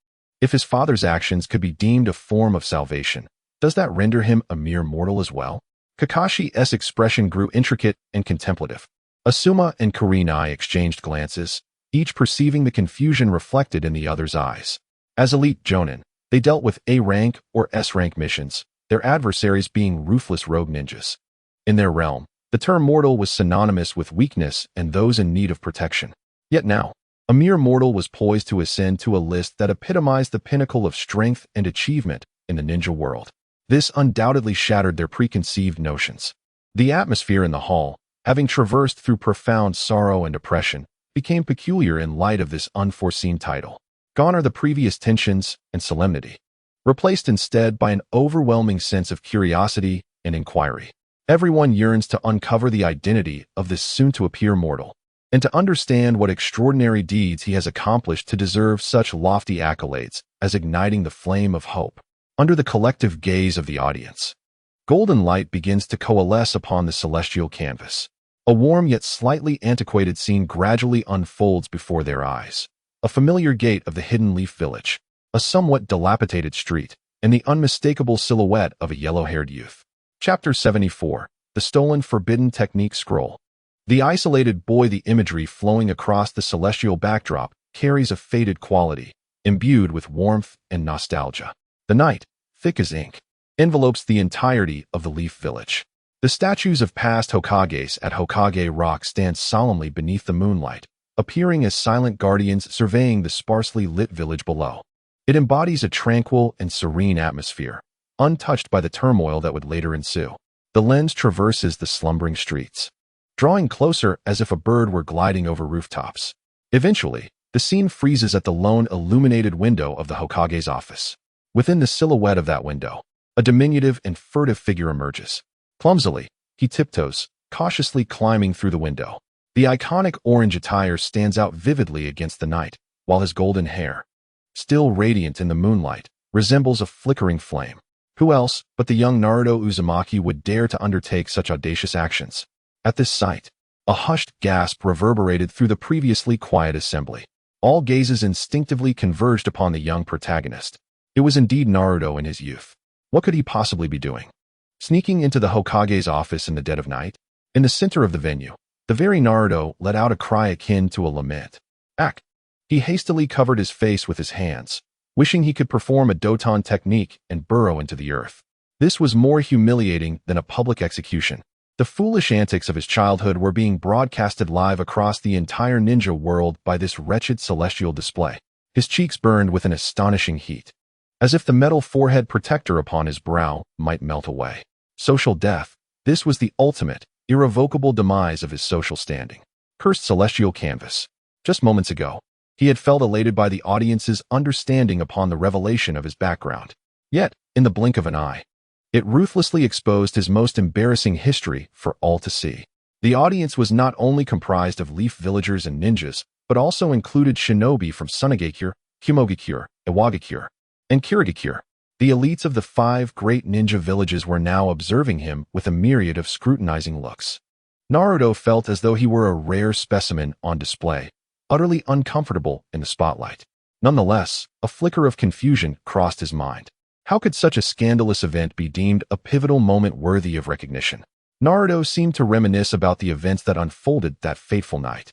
If his father's actions could be deemed a form of salvation, does that render him a mere mortal as well? Kakashi's expression grew intricate and contemplative. Asuma and Kurenai exchanged glances, each perceiving the confusion reflected in the other's eyes. As elite Jonin, they dealt with A-rank or S-rank missions, their adversaries being ruthless rogue ninjas. In their realm, the term mortal was synonymous with weakness and those in need of protection. Yet now, a mere mortal was poised to ascend to a list that epitomized the pinnacle of strength and achievement in the ninja world. This undoubtedly shattered their preconceived notions. The atmosphere in the hall, having traversed through profound sorrow and depression, became peculiar in light of this unforeseen title. Gone are the previous tensions and solemnity, replaced instead by an overwhelming sense of curiosity and inquiry. Everyone yearns to uncover the identity of this soon-to-appear mortal, and to understand what extraordinary deeds he has accomplished to deserve such lofty accolades as igniting the flame of hope. Under the collective gaze of the audience, golden light begins to coalesce upon the celestial canvas. A warm yet slightly antiquated scene gradually unfolds before their eyes. A familiar gate of the Hidden Leaf Village, a somewhat dilapidated street, and the unmistakable silhouette of a yellow-haired youth. Chapter 74. The Stolen Forbidden Technique Scroll. The isolated boy, the imagery flowing across the celestial backdrop, carries a faded quality, imbued with warmth and nostalgia. The night, thick as ink, envelopes the entirety of the Leaf Village. The statues of past Hokages at Hokage Rock stand solemnly beneath the moonlight, appearing as silent guardians surveying the sparsely lit village below. It embodies a tranquil and serene atmosphere, untouched by the turmoil that would later ensue. The lens traverses the slumbering streets, drawing closer as if a bird were gliding over rooftops. Eventually, the scene freezes at the lone illuminated window of the Hokage's office. Within the silhouette of that window, a diminutive and furtive figure emerges. Clumsily, he tiptoes, cautiously climbing through the window. The iconic orange attire stands out vividly against the night, while his golden hair, still radiant in the moonlight, resembles a flickering flame. Who else but the young Naruto Uzumaki would dare to undertake such audacious actions? At this sight, a hushed gasp reverberated through the previously quiet assembly. All gazes instinctively converged upon the young protagonist. It was indeed Naruto in his youth. What could he possibly be doing? Sneaking into the Hokage's office in the dead of night? In the center of the venue, the very Naruto let out a cry akin to a lament. He hastily covered his face with his hands, wishing he could perform a Doton technique and burrow into the earth. This was more humiliating than a public execution. The foolish antics of his childhood were being broadcasted live across the entire ninja world by this wretched celestial display. His cheeks burned with an astonishing heat, as if the metal forehead protector upon his brow might melt away. Social death. This was the ultimate, irrevocable demise of his social standing. Cursed celestial canvas. Just moments ago, he had felt elated by the audience's understanding upon the revelation of his background. Yet, in the blink of an eye, it ruthlessly exposed his most embarrassing history for all to see. The audience was not only comprised of Leaf villagers and ninjas, but also included shinobi from Sunagakure, Humogakure, Iwagakure, and Kirigakure. The elites of the 5 great ninja villages were now observing him with a myriad of scrutinizing looks. Naruto felt as though he were a rare specimen on display, utterly uncomfortable in the spotlight. Nonetheless, a flicker of confusion crossed his mind. How could such a scandalous event be deemed a pivotal moment worthy of recognition? Naruto seemed to reminisce about the events that unfolded that fateful night.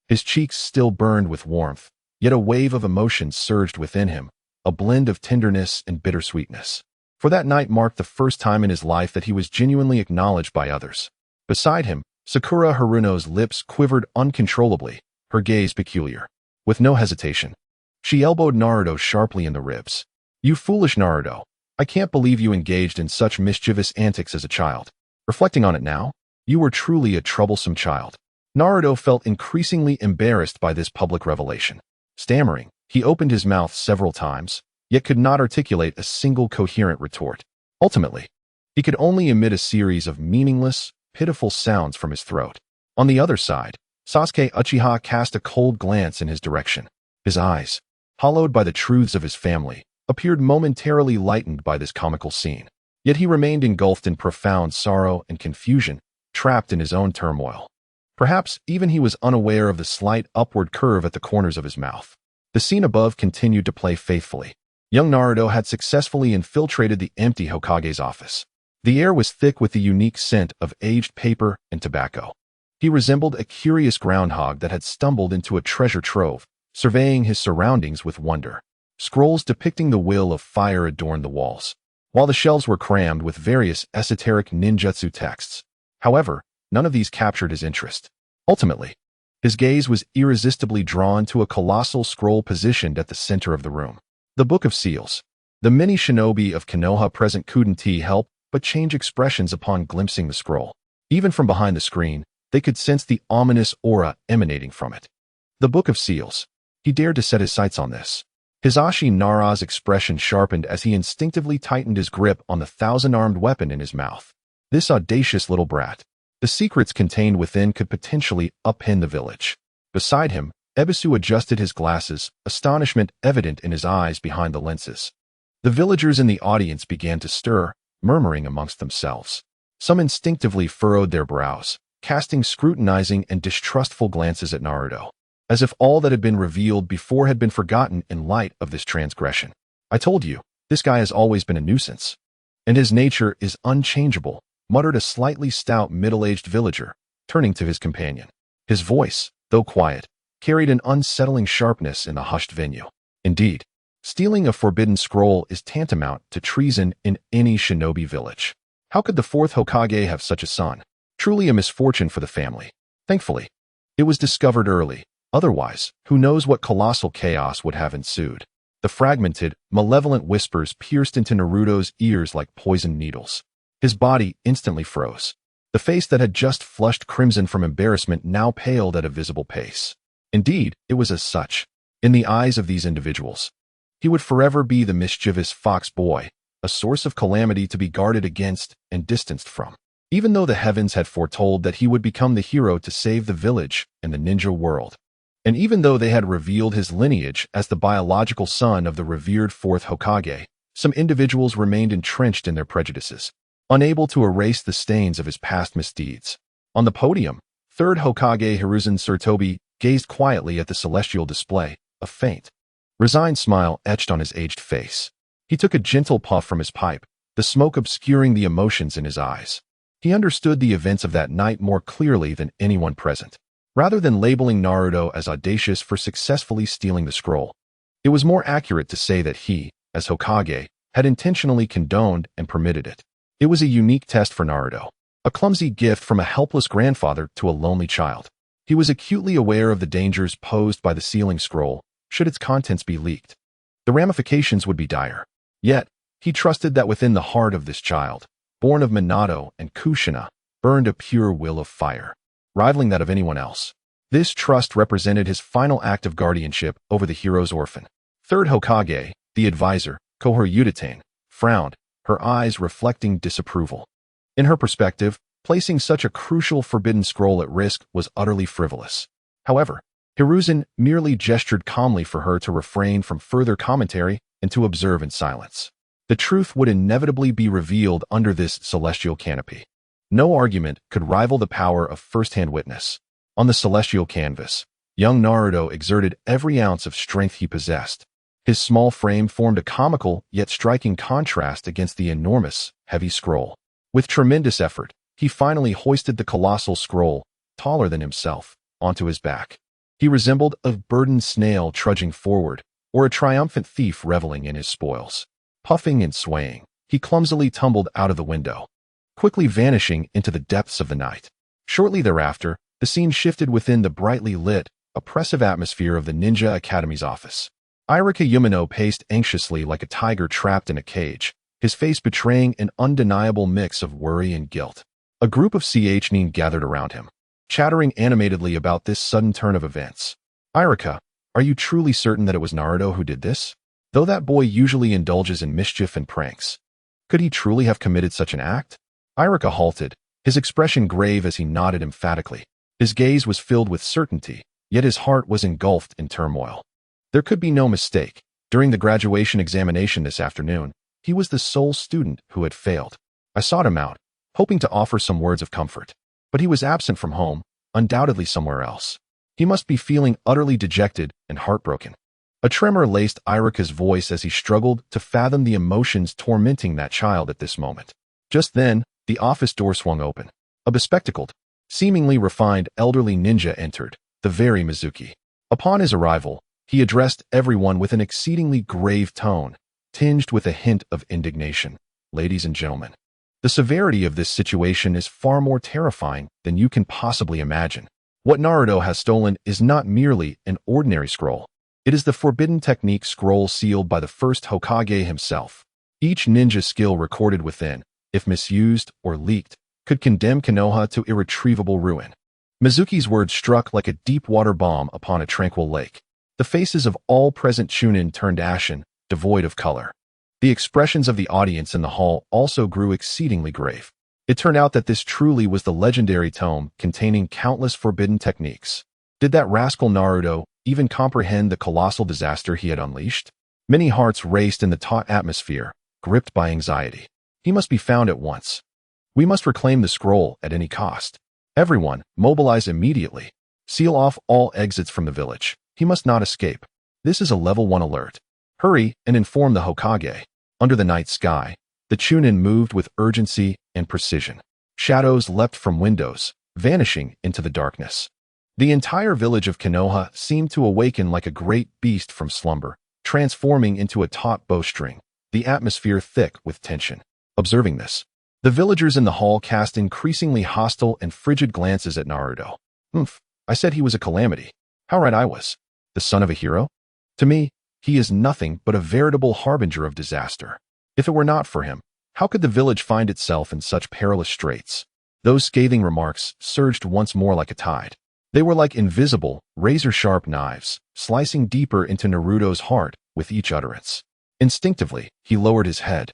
His cheeks still burned with warmth, yet a wave of emotion surged within him, a blend of tenderness and bittersweetness. For that night marked the first time in his life that he was genuinely acknowledged by others. Beside him, Sakura Haruno's lips quivered uncontrollably, her gaze peculiar. With no hesitation, she elbowed Naruto sharply in the ribs. "You foolish Naruto, I can't believe you engaged in such mischievous antics as a child. Reflecting on it now, you were truly a troublesome child." Naruto felt increasingly embarrassed by this public revelation. Stammering, he opened his mouth several times, yet could not articulate a single coherent retort. Ultimately, he could only emit a series of meaningless, pitiful sounds from his throat. On the other side, Sasuke Uchiha cast a cold glance in his direction. His eyes, hollowed by the truths of his family, appeared momentarily lightened by this comical scene. Yet he remained engulfed in profound sorrow and confusion, trapped in his own turmoil. Perhaps even he was unaware of the slight upward curve at the corners of his mouth. The scene above continued to play faithfully. Young Naruto had successfully infiltrated the empty Hokage's office. The air was thick with the unique scent of aged paper and tobacco. He resembled a curious groundhog that had stumbled into a treasure trove, surveying his surroundings with wonder. Scrolls depicting the will of fire adorned the walls, while the shelves were crammed with various esoteric ninjutsu texts. However, none of these captured his interest. Ultimately, his gaze was irresistibly drawn to a colossal scroll positioned at the center of the room. The Book of Seals. The many shinobi of Konoha present couldn't help but change expressions upon glimpsing the scroll. Even from behind the screen, they could sense the ominous aura emanating from it. The Book of Seals. He dared to set his sights on this. Hisashi Nara's expression sharpened as he instinctively tightened his grip on the 1,000-armed weapon in his mouth. This audacious little brat. The secrets contained within could potentially upend the village. Beside him, Ebisu adjusted his glasses, astonishment evident in his eyes behind the lenses. The villagers in the audience began to stir, murmuring amongst themselves. Some instinctively furrowed their brows, casting scrutinizing and distrustful glances at Naruto, as if all that had been revealed before had been forgotten in light of this transgression. "I told you, this guy has always been a nuisance. And his nature is unchangeable," muttered a slightly stout middle-aged villager, turning to his companion. His voice, though quiet, carried an unsettling sharpness in the hushed venue. Indeed, stealing a forbidden scroll is tantamount to treason in any shinobi village. How could the fourth Hokage have such a son? Truly a misfortune for the family. Thankfully, it was discovered early. Otherwise, who knows what colossal chaos would have ensued. The fragmented, malevolent whispers pierced into Naruto's ears like poisoned needles. His body instantly froze. The face that had just flushed crimson from embarrassment now paled at a visible pace. Indeed, it was as such. In the eyes of these individuals, he would forever be the mischievous fox boy, a source of calamity to be guarded against and distanced from. Even though the heavens had foretold that he would become the hero to save the village and the ninja world, and even though they had revealed his lineage as the biological son of the revered fourth Hokage, some individuals remained entrenched in their prejudices, unable to erase the stains of his past misdeeds. On the podium, Third Hokage Hiruzen Sarutobi gazed quietly at the celestial display, a faint, resigned smile etched on his aged face. He took a gentle puff from his pipe, the smoke obscuring the emotions in his eyes. He understood the events of that night more clearly than anyone present. Rather than labeling Naruto as audacious for successfully stealing the scroll, it was more accurate to say that he, as Hokage, had intentionally condoned and permitted it. It was a unique test for Naruto, a clumsy gift from a helpless grandfather to a lonely child. He was acutely aware of the dangers posed by the sealing scroll, should its contents be leaked. The ramifications would be dire. Yet, he trusted that within the heart of this child, born of Minato and Kushina, burned a pure will of fire, rivaling that of anyone else. This trust represented his final act of guardianship over the hero's orphan. Third Hokage, the advisor, Kohor Udatain, frowned, her eyes reflecting disapproval. In her perspective, placing such a crucial forbidden scroll at risk was utterly frivolous. However, Hiruzen merely gestured calmly for her to refrain from further commentary and to observe in silence. The truth would inevitably be revealed under this celestial canopy. No argument could rival the power of first-hand witness. On the celestial canvas, young Naruto exerted every ounce of strength he possessed. His small frame formed a comical yet striking contrast against the enormous, heavy scroll. With tremendous effort, he finally hoisted the colossal scroll, taller than himself, onto his back. He resembled a burdened snail trudging forward, or a triumphant thief reveling in his spoils. Puffing and swaying, he clumsily tumbled out of the window, quickly vanishing into the depths of the night. Shortly thereafter, the scene shifted within the brightly lit, oppressive atmosphere of the Ninja Academy's office. Irika Yumino paced anxiously like a tiger trapped in a cage, his face betraying an undeniable mix of worry and guilt. A group of Chunin gathered around him, chattering animatedly about this sudden turn of events. "Irika, are you truly certain that it was Naruto who did this? Though that boy usually indulges in mischief and pranks, could he truly have committed such an act?" Irika halted, his expression grave as he nodded emphatically. His gaze was filled with certainty, yet his heart was engulfed in turmoil. There could be no mistake. During the graduation examination this afternoon, he was the sole student who had failed. I sought him out, hoping to offer some words of comfort. But he was absent from home, undoubtedly somewhere else. He must be feeling utterly dejected and heartbroken. A tremor laced Irika's voice as he struggled to fathom the emotions tormenting that child at this moment. Just then, the office door swung open. A bespectacled, seemingly refined elderly ninja entered, the very Mizuki. Upon his arrival, he addressed everyone with an exceedingly grave tone, tinged with a hint of indignation. "Ladies and gentlemen, the severity of this situation is far more terrifying than you can possibly imagine. What Naruto has stolen is not merely an ordinary scroll. It is the forbidden technique scroll sealed by the first Hokage himself. Each ninja skill recorded within, if misused or leaked, could condemn Konoha to irretrievable ruin." Mizuki's words struck like a deep-water bomb upon a tranquil lake. The faces of all present Chunin turned ashen, devoid of color. The expressions of the audience in the hall also grew exceedingly grave. It turned out that this truly was the legendary tome containing countless forbidden techniques. Did that rascal Naruto even comprehend the colossal disaster he had unleashed? Many hearts raced in the taut atmosphere, gripped by anxiety. He must be found at once. We must reclaim the scroll at any cost. Everyone, mobilize immediately. Seal off all exits from the village. He must not escape. This is a level 1 alert. Hurry and inform the Hokage. Under the night sky, the Chuunin moved with urgency and precision. Shadows leapt from windows, vanishing into the darkness. The entire village of Konoha seemed to awaken like a great beast from slumber, transforming into a taut bowstring, the atmosphere thick with tension. Observing this, the villagers in the hall cast increasingly hostile and frigid glances at Naruto. I said he was a calamity. How right I was. The son of a hero? To me, he is nothing but a veritable harbinger of disaster. If it were not for him, how could the village find itself in such perilous straits? Those scathing remarks surged once more like a tide. They were like invisible, razor-sharp knives, slicing deeper into Naruto's heart with each utterance. Instinctively, he lowered his head,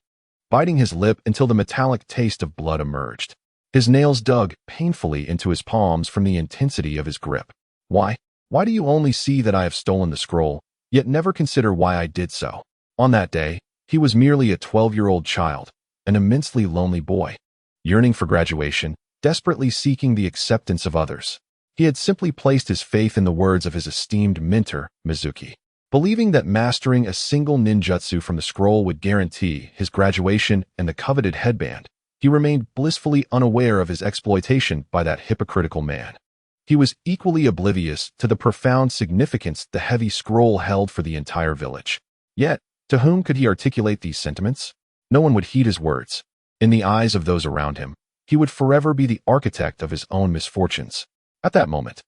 biting his lip until the metallic taste of blood emerged. His nails dug painfully into his palms from the intensity of his grip. Why? Why do you only see that I have stolen the scroll, yet never consider why I did so? On that day, he was merely a 12-year-old child, an immensely lonely boy, yearning for graduation, desperately seeking the acceptance of others. He had simply placed his faith in the words of his esteemed mentor, Mizuki. Believing that mastering a single ninjutsu from the scroll would guarantee his graduation and the coveted headband, he remained blissfully unaware of his exploitation by that hypocritical man. He was equally oblivious to the profound significance the heavy scroll held for the entire village. Yet, to whom could he articulate these sentiments? No one would heed his words. In the eyes of those around him, he would forever be the architect of his own misfortunes. At that moment,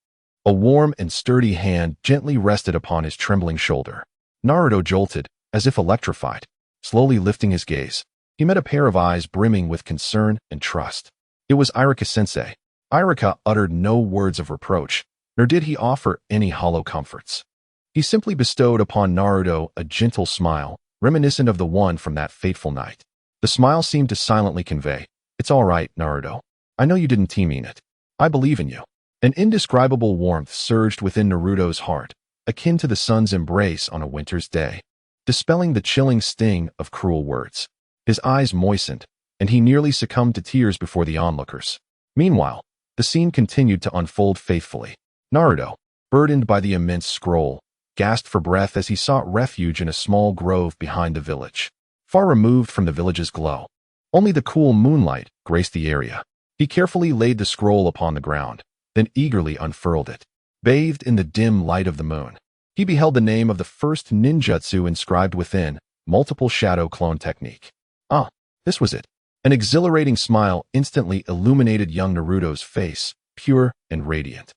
a warm and sturdy hand gently rested upon his trembling shoulder. Naruto jolted, as if electrified. Slowly lifting his gaze, he met a pair of eyes brimming with concern and trust. It was Irika-sensei. Irika uttered no words of reproach, nor did he offer any hollow comforts. He simply bestowed upon Naruto a gentle smile, reminiscent of the one from that fateful night. The smile seemed to silently convey, "It's all right, Naruto. I know you didn't mean it. I believe in you." An indescribable warmth surged within Naruto's heart, akin to the sun's embrace on a winter's day, dispelling the chilling sting of cruel words. His eyes moistened, and he nearly succumbed to tears before the onlookers. Meanwhile, the scene continued to unfold faithfully. Naruto, burdened by the immense scroll, gasped for breath as he sought refuge in a small grove behind the village, far removed from the village's glow. Only the cool moonlight graced the area. He carefully laid the scroll upon the ground, then eagerly unfurled it. Bathed in the dim light of the moon, he beheld the name of the first ninjutsu inscribed within, multiple shadow clone technique. Ah, this was it. An exhilarating smile instantly illuminated young Naruto's face, pure and radiant.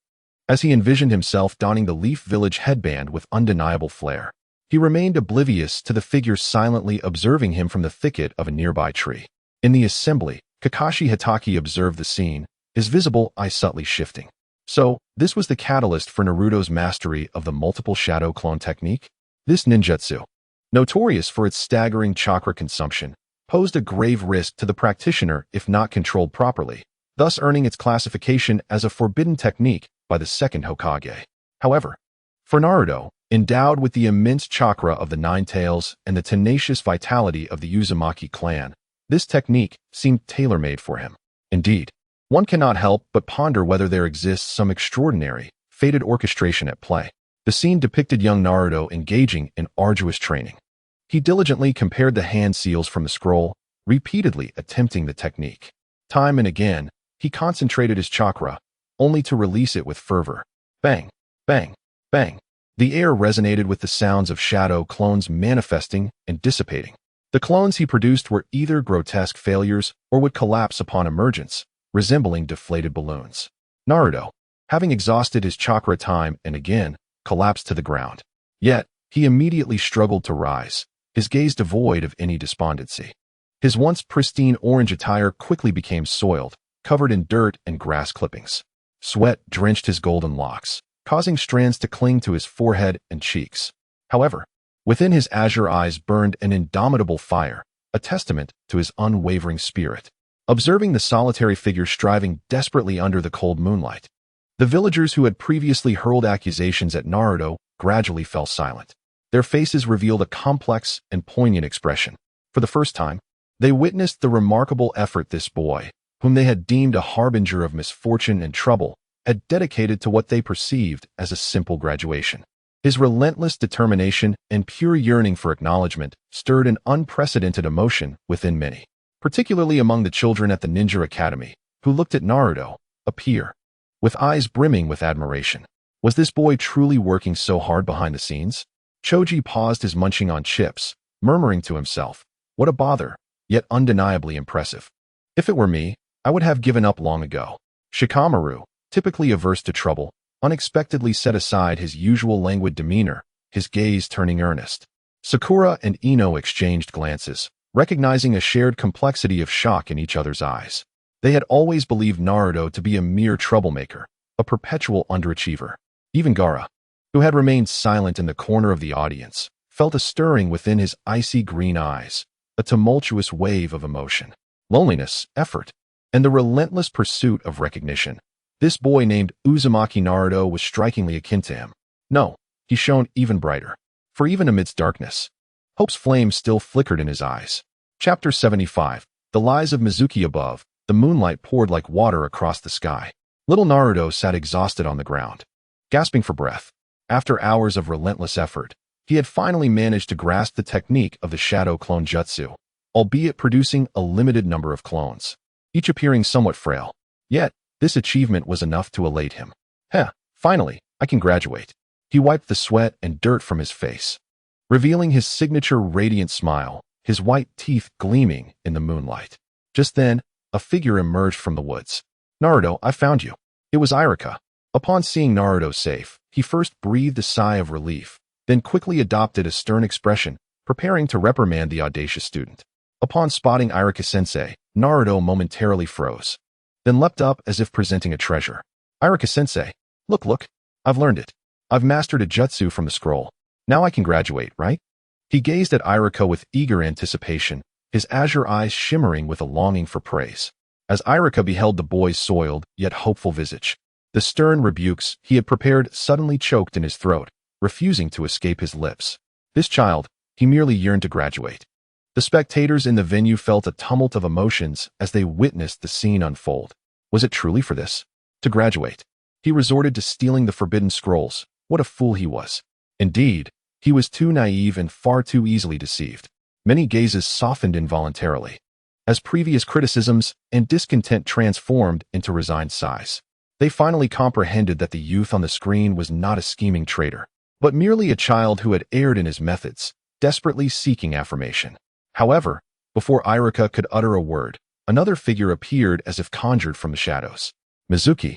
As he envisioned himself donning the Leaf Village headband with undeniable flair, he remained oblivious to the figure silently observing him from the thicket of a nearby tree. In the assembly, Kakashi Hatake observed the scene, his visible eye subtly shifting. So, this was the catalyst for Naruto's mastery of the multiple shadow clone technique? This ninjutsu, notorious for its staggering chakra consumption, posed a grave risk to the practitioner if not controlled properly, thus earning its classification as a forbidden technique by the second Hokage. However, for Naruto, endowed with the immense chakra of the Nine Tails and the tenacious vitality of the Uzumaki clan, this technique seemed tailor-made for him. Indeed, one cannot help but ponder whether there exists some extraordinary, fated orchestration at play. The scene depicted young Naruto engaging in arduous training. He diligently compared the hand seals from the scroll, repeatedly attempting the technique. Time and again, he concentrated his chakra, only to release it with fervor. Bang, bang, bang. The air resonated with the sounds of shadow clones manifesting and dissipating. The clones he produced were either grotesque failures or would collapse upon emergence, resembling deflated balloons. Naruto, having exhausted his chakra time and again, collapsed to the ground. Yet, he immediately struggled to rise, his gaze devoid of any despondency. His once pristine orange attire quickly became soiled, covered in dirt and grass clippings. Sweat drenched his golden locks, causing strands to cling to his forehead and cheeks. However, within his azure eyes burned an indomitable fire, a testament to his unwavering spirit. observing the solitary figure striving desperately under the cold moonlight. The villagers who had previously hurled accusations at Naruto gradually fell silent. Their faces revealed a complex and poignant expression. For the first time, they witnessed the remarkable effort this boy, whom they had deemed a harbinger of misfortune and trouble, had dedicated to what they perceived as a simple graduation. His relentless determination and pure yearning for acknowledgement stirred an unprecedented emotion within many, particularly among the children at the Ninja Academy, who looked at Naruto, a peer, with eyes brimming with admiration. Was this boy truly working so hard behind the scenes? Choji paused his munching on chips, murmuring to himself, "What a bother, yet undeniably impressive. If it were me, I would have given up long ago." Shikamaru, typically averse to trouble, unexpectedly set aside his usual languid demeanor, his gaze turning earnest. Sakura and Ino exchanged glances, recognizing a shared complexity of shock in each other's eyes. They had always believed Naruto to be a mere troublemaker, a perpetual underachiever. Even Gaara, who had remained silent in the corner of the audience, felt a stirring within his icy green eyes, a tumultuous wave of emotion, loneliness, effort, and the relentless pursuit of recognition. This boy named Uzumaki Naruto was strikingly akin to him. No, he shone even brighter. For even amidst darkness, hope's flame still flickered in his eyes. Chapter 75. The Lies of Mizuki. Above, the moonlight poured like water across the sky. Little Naruto sat exhausted on the ground, gasping for breath. After hours of relentless effort, he had finally managed to grasp the technique of the Shadow Clone Jutsu, albeit producing a limited number of clones, each appearing somewhat frail. Yet, this achievement was enough to elate him. Finally, I can graduate. He wiped the sweat and dirt from his face, revealing his signature radiant smile, his white teeth gleaming in the moonlight. Just then, a figure emerged from the woods. "Naruto, I found you." It was Irika. Upon seeing Naruto safe, he first breathed a sigh of relief, then quickly adopted a stern expression, preparing to reprimand the audacious student. Upon spotting Irika-sensei, Naruto momentarily froze, then leapt up as if presenting a treasure. "Irika-sensei, look, I've learned it. I've mastered a jutsu from the scroll. Now I can graduate, right?" He gazed at Irika with eager anticipation, his azure eyes shimmering with a longing for praise. As Irika beheld the boy's soiled, yet hopeful visage, the stern rebukes he had prepared suddenly choked in his throat, refusing to escape his lips. This child, he merely yearned to graduate. The spectators in the venue felt a tumult of emotions as they witnessed the scene unfold. Was it truly for this? To graduate? He resorted to stealing the forbidden scrolls. What a fool he was. Indeed, he was too naive and far too easily deceived. Many gazes softened involuntarily, as previous criticisms and discontent transformed into resigned sighs. They finally comprehended that the youth on the screen was not a scheming traitor, but merely a child who had erred in his methods, desperately seeking affirmation. However, before Irika could utter a word, another figure appeared as if conjured from the shadows. Mizuki.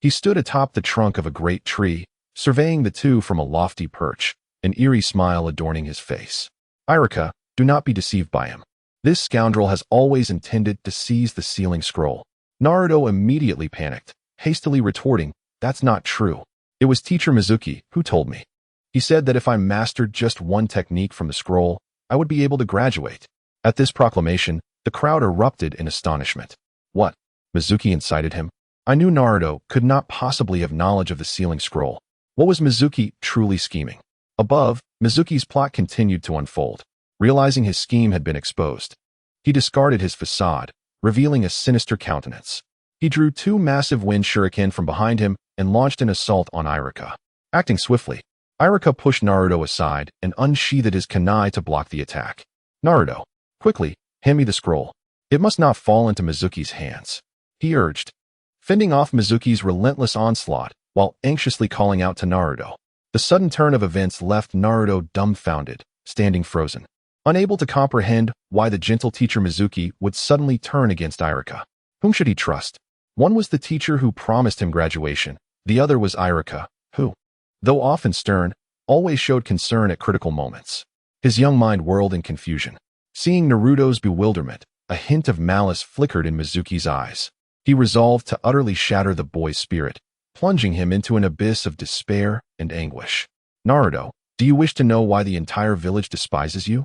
He stood atop the trunk of a great tree, surveying the two from a lofty perch, an eerie smile adorning his face. "Irika, do not be deceived by him. This scoundrel has always intended to seize the sealing scroll." Naruto immediately panicked, hastily retorting, "That's not true. It was teacher Mizuki who told me. He said that if I mastered just one technique from the scroll, I would be able to graduate." At this proclamation, the crowd erupted in astonishment. What? Mizuki incited him? I knew Naruto could not possibly have knowledge of the sealing scroll. What was Mizuki truly scheming? Above, Mizuki's plot continued to unfold. Realizing his scheme had been exposed, he discarded his facade, revealing a sinister countenance. He drew two massive wind shuriken from behind him and launched an assault on Irika. Acting swiftly, Irika pushed Naruto aside and unsheathed his kunai to block the attack. "Naruto, quickly, hand me the scroll. It must not fall into Mizuki's hands," he urged, fending off Mizuki's relentless onslaught while anxiously calling out to Naruto. The sudden turn of events left Naruto dumbfounded, standing frozen, unable to comprehend why the gentle teacher Mizuki would suddenly turn against Irika. Whom should he trust? One was the teacher who promised him graduation, the other was Irika, who, though often stern, always showed concern at critical moments. His young mind whirled in confusion. Seeing Naruto's bewilderment, a hint of malice flickered in Mizuki's eyes. He resolved to utterly shatter the boy's spirit, plunging him into an abyss of despair and anguish. "Naruto, do you wish to know why the entire village despises you?"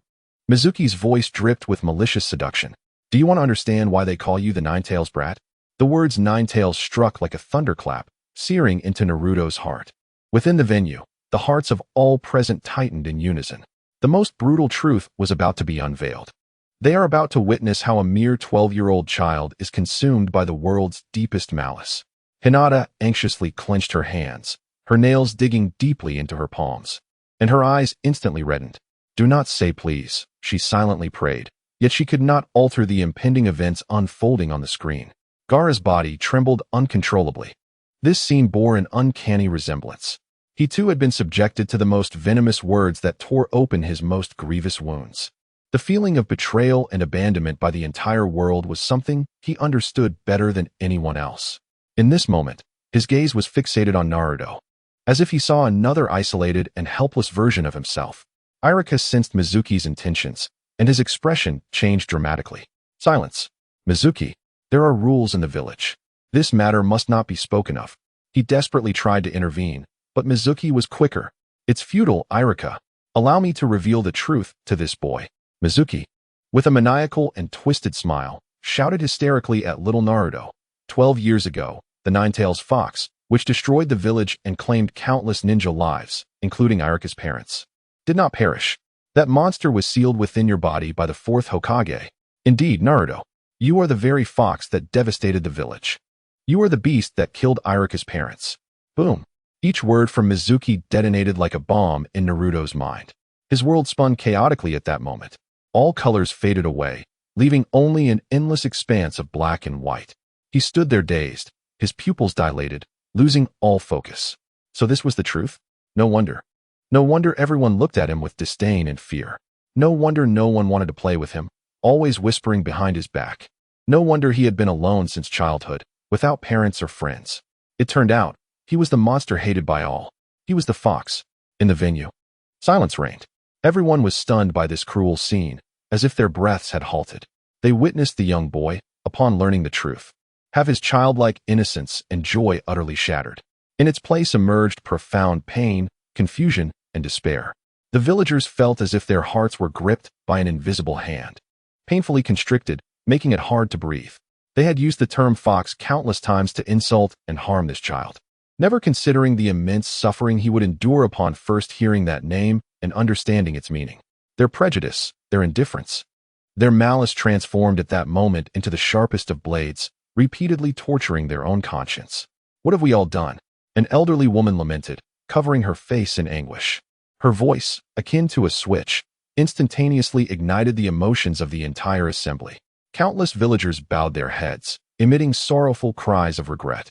Mizuki's voice dripped with malicious seduction. Do you want to understand why they call you the Nine-Tails brat? The words Nine-Tails struck like a thunderclap, searing into Naruto's heart. Within the venue, the hearts of all present tightened in unison. The most brutal truth was about to be unveiled. They are about to witness how a mere 12-year-old child is consumed by the world's deepest malice. Hinata anxiously clenched her hands, her nails digging deeply into her palms, and her eyes instantly reddened. "Do not say please," she silently prayed, yet she could not alter the impending events unfolding on the screen. Gaara's body trembled uncontrollably. This scene bore an uncanny resemblance. He too had been subjected to the most venomous words that tore open his most grievous wounds. The feeling of betrayal and abandonment by the entire world was something he understood better than anyone else. In this moment, his gaze was fixated on Naruto, as if he saw another isolated and helpless version of himself. Irika sensed Mizuki's intentions, and his expression changed dramatically. "Silence. Mizuki, there are rules in the village. This matter must not be spoken of." He desperately tried to intervene, but Mizuki was quicker. "It's futile, Irika. Allow me to reveal the truth to this boy." Mizuki, with a maniacal and twisted smile, shouted hysterically at little Naruto. 12 years ago, the Nine-Tails fox, which destroyed the village and claimed countless ninja lives, including Irika's parents, did not perish. That monster was sealed within your body by the Fourth Hokage. Indeed, Naruto, you are the very fox that devastated the village. You are the beast that killed Irika's parents. Boom. Each word from Mizuki detonated like a bomb in Naruto's mind. His world spun chaotically at that moment. All colors faded away, leaving only an endless expanse of black and white. He stood there dazed, his pupils dilated, losing all focus. So this was the truth? No wonder. No wonder everyone looked at him with disdain and fear. No wonder no one wanted to play with him, always whispering behind his back. No wonder he had been alone since childhood, without parents or friends. It turned out, he was the monster hated by all. He was the fox. In the venue, silence reigned. Everyone was stunned by this cruel scene, as if their breaths had halted. They witnessed the young boy, upon learning the truth, have his childlike innocence and joy utterly shattered. In its place emerged profound pain, confusion, and despair. The villagers felt as if their hearts were gripped by an invisible hand, painfully constricted, making it hard to breathe. They had used the term fox countless times to insult and harm this child, never considering the immense suffering he would endure upon first hearing that name and understanding its meaning. Their prejudice, their indifference, their malice transformed at that moment into the sharpest of blades, repeatedly torturing their own conscience. "What have we all done?" An elderly woman lamented, covering her face in anguish. Her voice, akin to a switch, instantaneously ignited the emotions of the entire assembly. Countless villagers bowed their heads, emitting sorrowful cries of regret.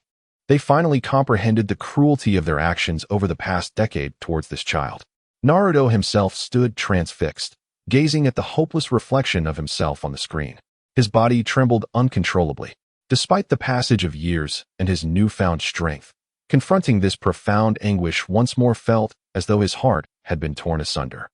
They finally comprehended the cruelty of their actions over the past decade towards this child. Naruto himself stood transfixed, gazing at the hopeless reflection of himself on the screen. His body trembled uncontrollably. Despite the passage of years and his newfound strength, confronting this profound anguish once more felt as though his heart had been torn asunder.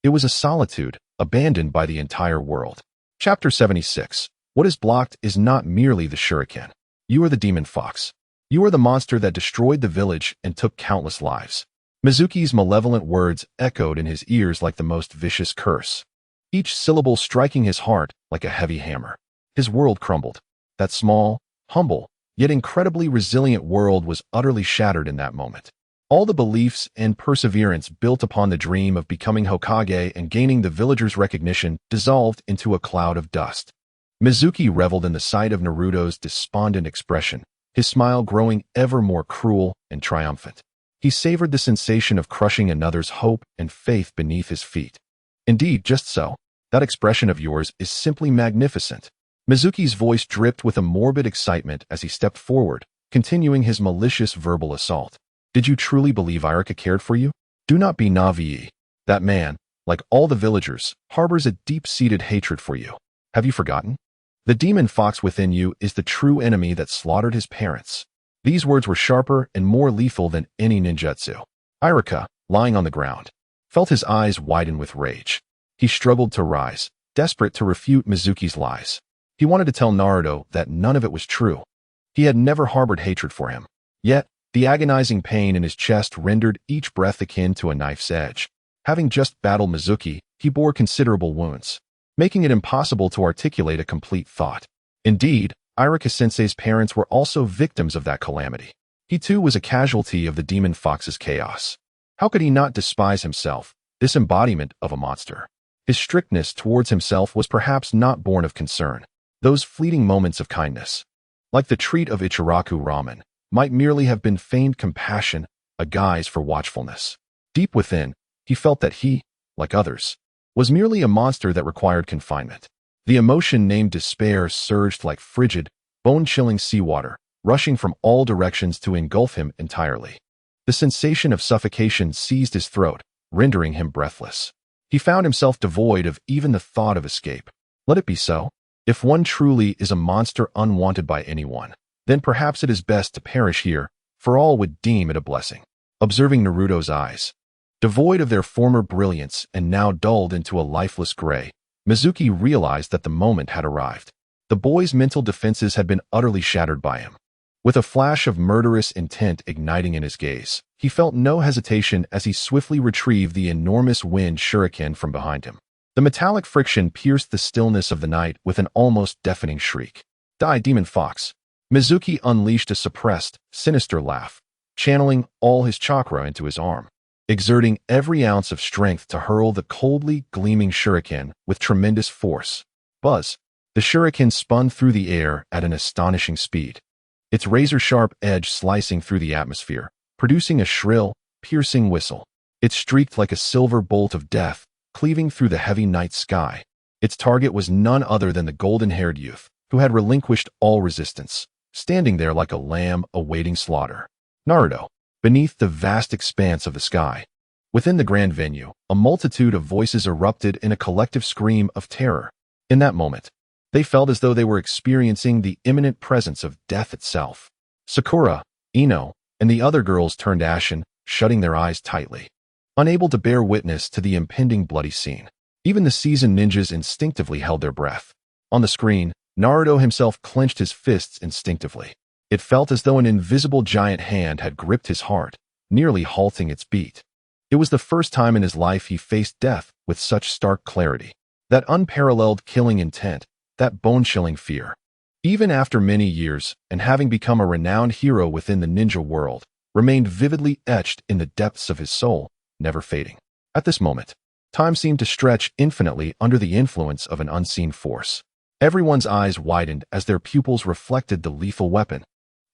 It was a solitude abandoned by the entire world. Chapter 76. What is blocked is not merely the shuriken. You are the demon fox. You are the monster that destroyed the village and took countless lives. Mizuki's malevolent words echoed in his ears like the most vicious curse, each syllable striking his heart like a heavy hammer. His world crumbled. That small, humble, yet incredibly resilient world was utterly shattered in that moment. All the beliefs and perseverance built upon the dream of becoming Hokage and gaining the villagers' recognition dissolved into a cloud of dust. Mizuki reveled in the sight of Naruto's despondent expression, his smile growing ever more cruel and triumphant. He savored the sensation of crushing another's hope and faith beneath his feet. "Indeed, just so. That expression of yours is simply magnificent." Mizuki's voice dripped with a morbid excitement as he stepped forward, continuing his malicious verbal assault. "Did you truly believe Irika cared for you? Do not be naive. That man, like all the villagers, harbors a deep-seated hatred for you. Have you forgotten? The demon fox within you is the true enemy that slaughtered his parents." These words were sharper and more lethal than any ninjutsu. Irika, lying on the ground, felt his eyes widen with rage. He struggled to rise, desperate to refute Mizuki's lies. He wanted to tell Naruto that none of it was true. He had never harbored hatred for him. Yet, the agonizing pain in his chest rendered each breath akin to a knife's edge. Having just battled Mizuki, he bore considerable wounds. making it impossible to articulate a complete thought. Indeed, Irika-sensei's parents were also victims of that calamity. He too was a casualty of the demon fox's chaos. How could he not despise himself, this embodiment of a monster? His strictness towards himself was perhaps not born of concern. Those fleeting moments of kindness, like the treat of Ichiraku ramen, might merely have been feigned compassion, a guise for watchfulness. Deep within, he felt that he, like others, was merely a monster that required confinement. The emotion named despair surged like frigid, bone-chilling seawater, rushing from all directions to engulf him entirely. The sensation of suffocation seized his throat, rendering him breathless. He found himself devoid of even the thought of escape. Let it be so. If one truly is a monster unwanted by anyone, then perhaps it is best to perish here, for all would deem it a blessing. Observing Naruto's eyes, devoid of their former brilliance and now dulled into a lifeless gray, Mizuki realized that the moment had arrived. The boy's mental defenses had been utterly shattered by him. With a flash of murderous intent igniting in his gaze, he felt no hesitation as he swiftly retrieved the enormous wind shuriken from behind him. The metallic friction pierced the stillness of the night with an almost deafening shriek. Die, demon fox! Mizuki unleashed a suppressed, sinister laugh, channeling all his chakra into his arm, exerting every ounce of strength to hurl the coldly gleaming shuriken with tremendous force. Buzz! The shuriken spun through the air at an astonishing speed, its razor-sharp edge slicing through the atmosphere, producing a shrill, piercing whistle. It streaked like a silver bolt of death, cleaving through the heavy night sky. Its target was none other than the golden-haired youth, who had relinquished all resistance, standing there like a lamb awaiting slaughter. Naruto, beneath the vast expanse of the sky. Within the grand venue, a multitude of voices erupted in a collective scream of terror. In that moment, they felt as though they were experiencing the imminent presence of death itself. Sakura, Ino, and the other girls turned ashen, shutting their eyes tightly, unable to bear witness to the impending bloody scene. Even the seasoned ninjas instinctively held their breath. On the screen, Naruto himself clenched his fists instinctively. It felt as though an invisible giant hand had gripped his heart, nearly halting its beat. It was the first time in his life he faced death with such stark clarity. That unparalleled killing intent, that bone-chilling fear. Even after many years, and having become a renowned hero within the ninja world, remained vividly etched in the depths of his soul, never fading. At this moment, time seemed to stretch infinitely under the influence of an unseen force. Everyone's eyes widened as their pupils reflected the lethal weapon,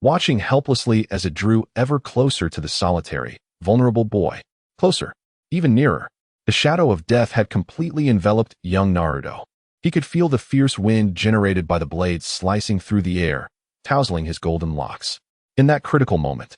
watching helplessly as it drew ever closer to the solitary, vulnerable boy. Closer, even nearer. The shadow of death had completely enveloped young Naruto. He could feel the fierce wind generated by the blades slicing through the air, tousling his golden locks. In that critical moment,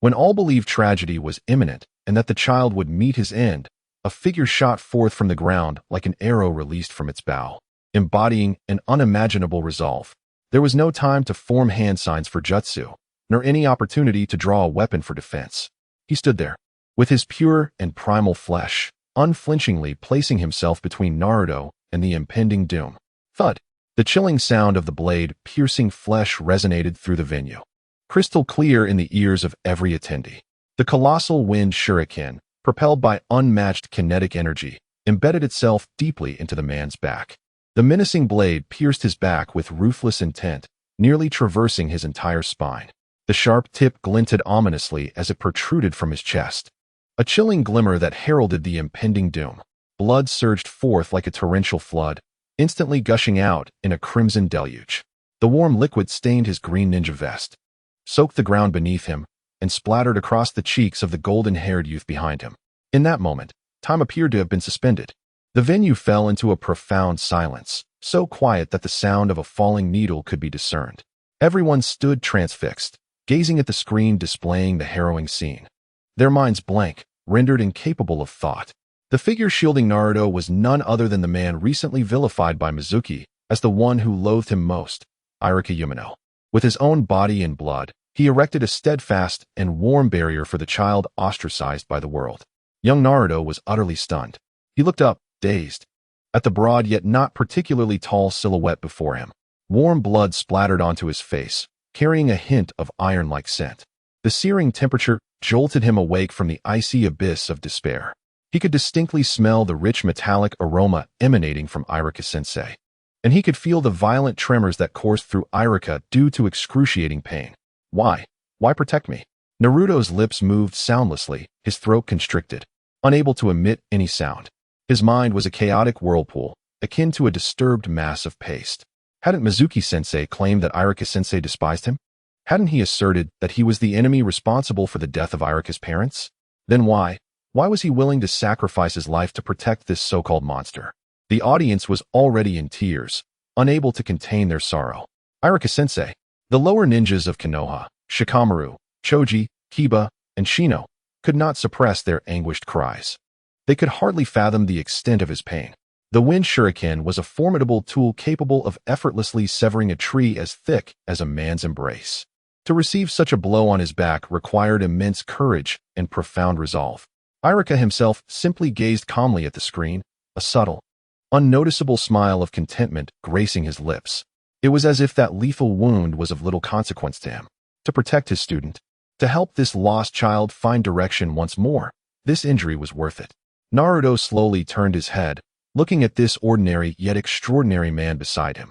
when all believed tragedy was imminent and that the child would meet his end, a figure shot forth from the ground like an arrow released from its bow, embodying an unimaginable resolve. There was no time to form hand signs for jutsu, nor any opportunity to draw a weapon for defense. He stood there, with his pure and primal flesh, unflinchingly placing himself between Naruto and the impending doom. Thud! The chilling sound of the blade piercing flesh resonated through the venue, crystal clear in the ears of every attendee. The colossal wind shuriken, propelled by unmatched kinetic energy, embedded itself deeply into the man's back. The menacing blade pierced his back with ruthless intent, nearly traversing his entire spine. The sharp tip glinted ominously as it protruded from his chest, a chilling glimmer that heralded the impending doom. Blood surged forth like a torrential flood, instantly gushing out in a crimson deluge. The warm liquid stained his green ninja vest, soaked the ground beneath him, and splattered across the cheeks of the golden-haired youth behind him. In that moment, time appeared to have been suspended. The venue fell into a profound silence, so quiet that the sound of a falling needle could be discerned. Everyone stood transfixed, gazing at the screen displaying the harrowing scene, their minds blank, rendered incapable of thought. The figure shielding Naruto was none other than the man recently vilified by Mizuki as the one who loathed him most, Irika. With his own body and blood, he erected a steadfast and warm barrier for the child ostracized by the world. Young Naruto was utterly stunned. He looked up, dazed, at the broad yet not particularly tall silhouette before him. Warm blood splattered onto his face, carrying a hint of iron-like scent. The searing temperature jolted him awake from the icy abyss of despair. He could distinctly smell the rich metallic aroma emanating from Irika-sensei, and he could feel the violent tremors that coursed through Irika due to excruciating pain. Why? Why protect me? Naruto's lips moved soundlessly, his throat constricted, unable to emit any sound. His mind was a chaotic whirlpool, akin to a disturbed mass of paste. Hadn't Mizuki-sensei claimed that Irika-sensei despised him? Hadn't he asserted that he was the enemy responsible for the death of Irika's parents? Then why was he willing to sacrifice his life to protect this so-called monster? The audience was already in tears, unable to contain their sorrow. Irika-sensei, the lower ninjas of Konoha, Shikamaru, Choji, Kiba, and Shino, could not suppress their anguished cries. They could hardly fathom the extent of his pain. The wind shuriken was a formidable tool capable of effortlessly severing a tree as thick as a man's embrace. To receive such a blow on his back required immense courage and profound resolve. Irika himself simply gazed calmly at the screen, a subtle, unnoticeable smile of contentment gracing his lips. It was as if that lethal wound was of little consequence to him. To protect his student, to help this lost child find direction once more, this injury was worth it. Naruto slowly turned his head, looking at this ordinary yet extraordinary man beside him.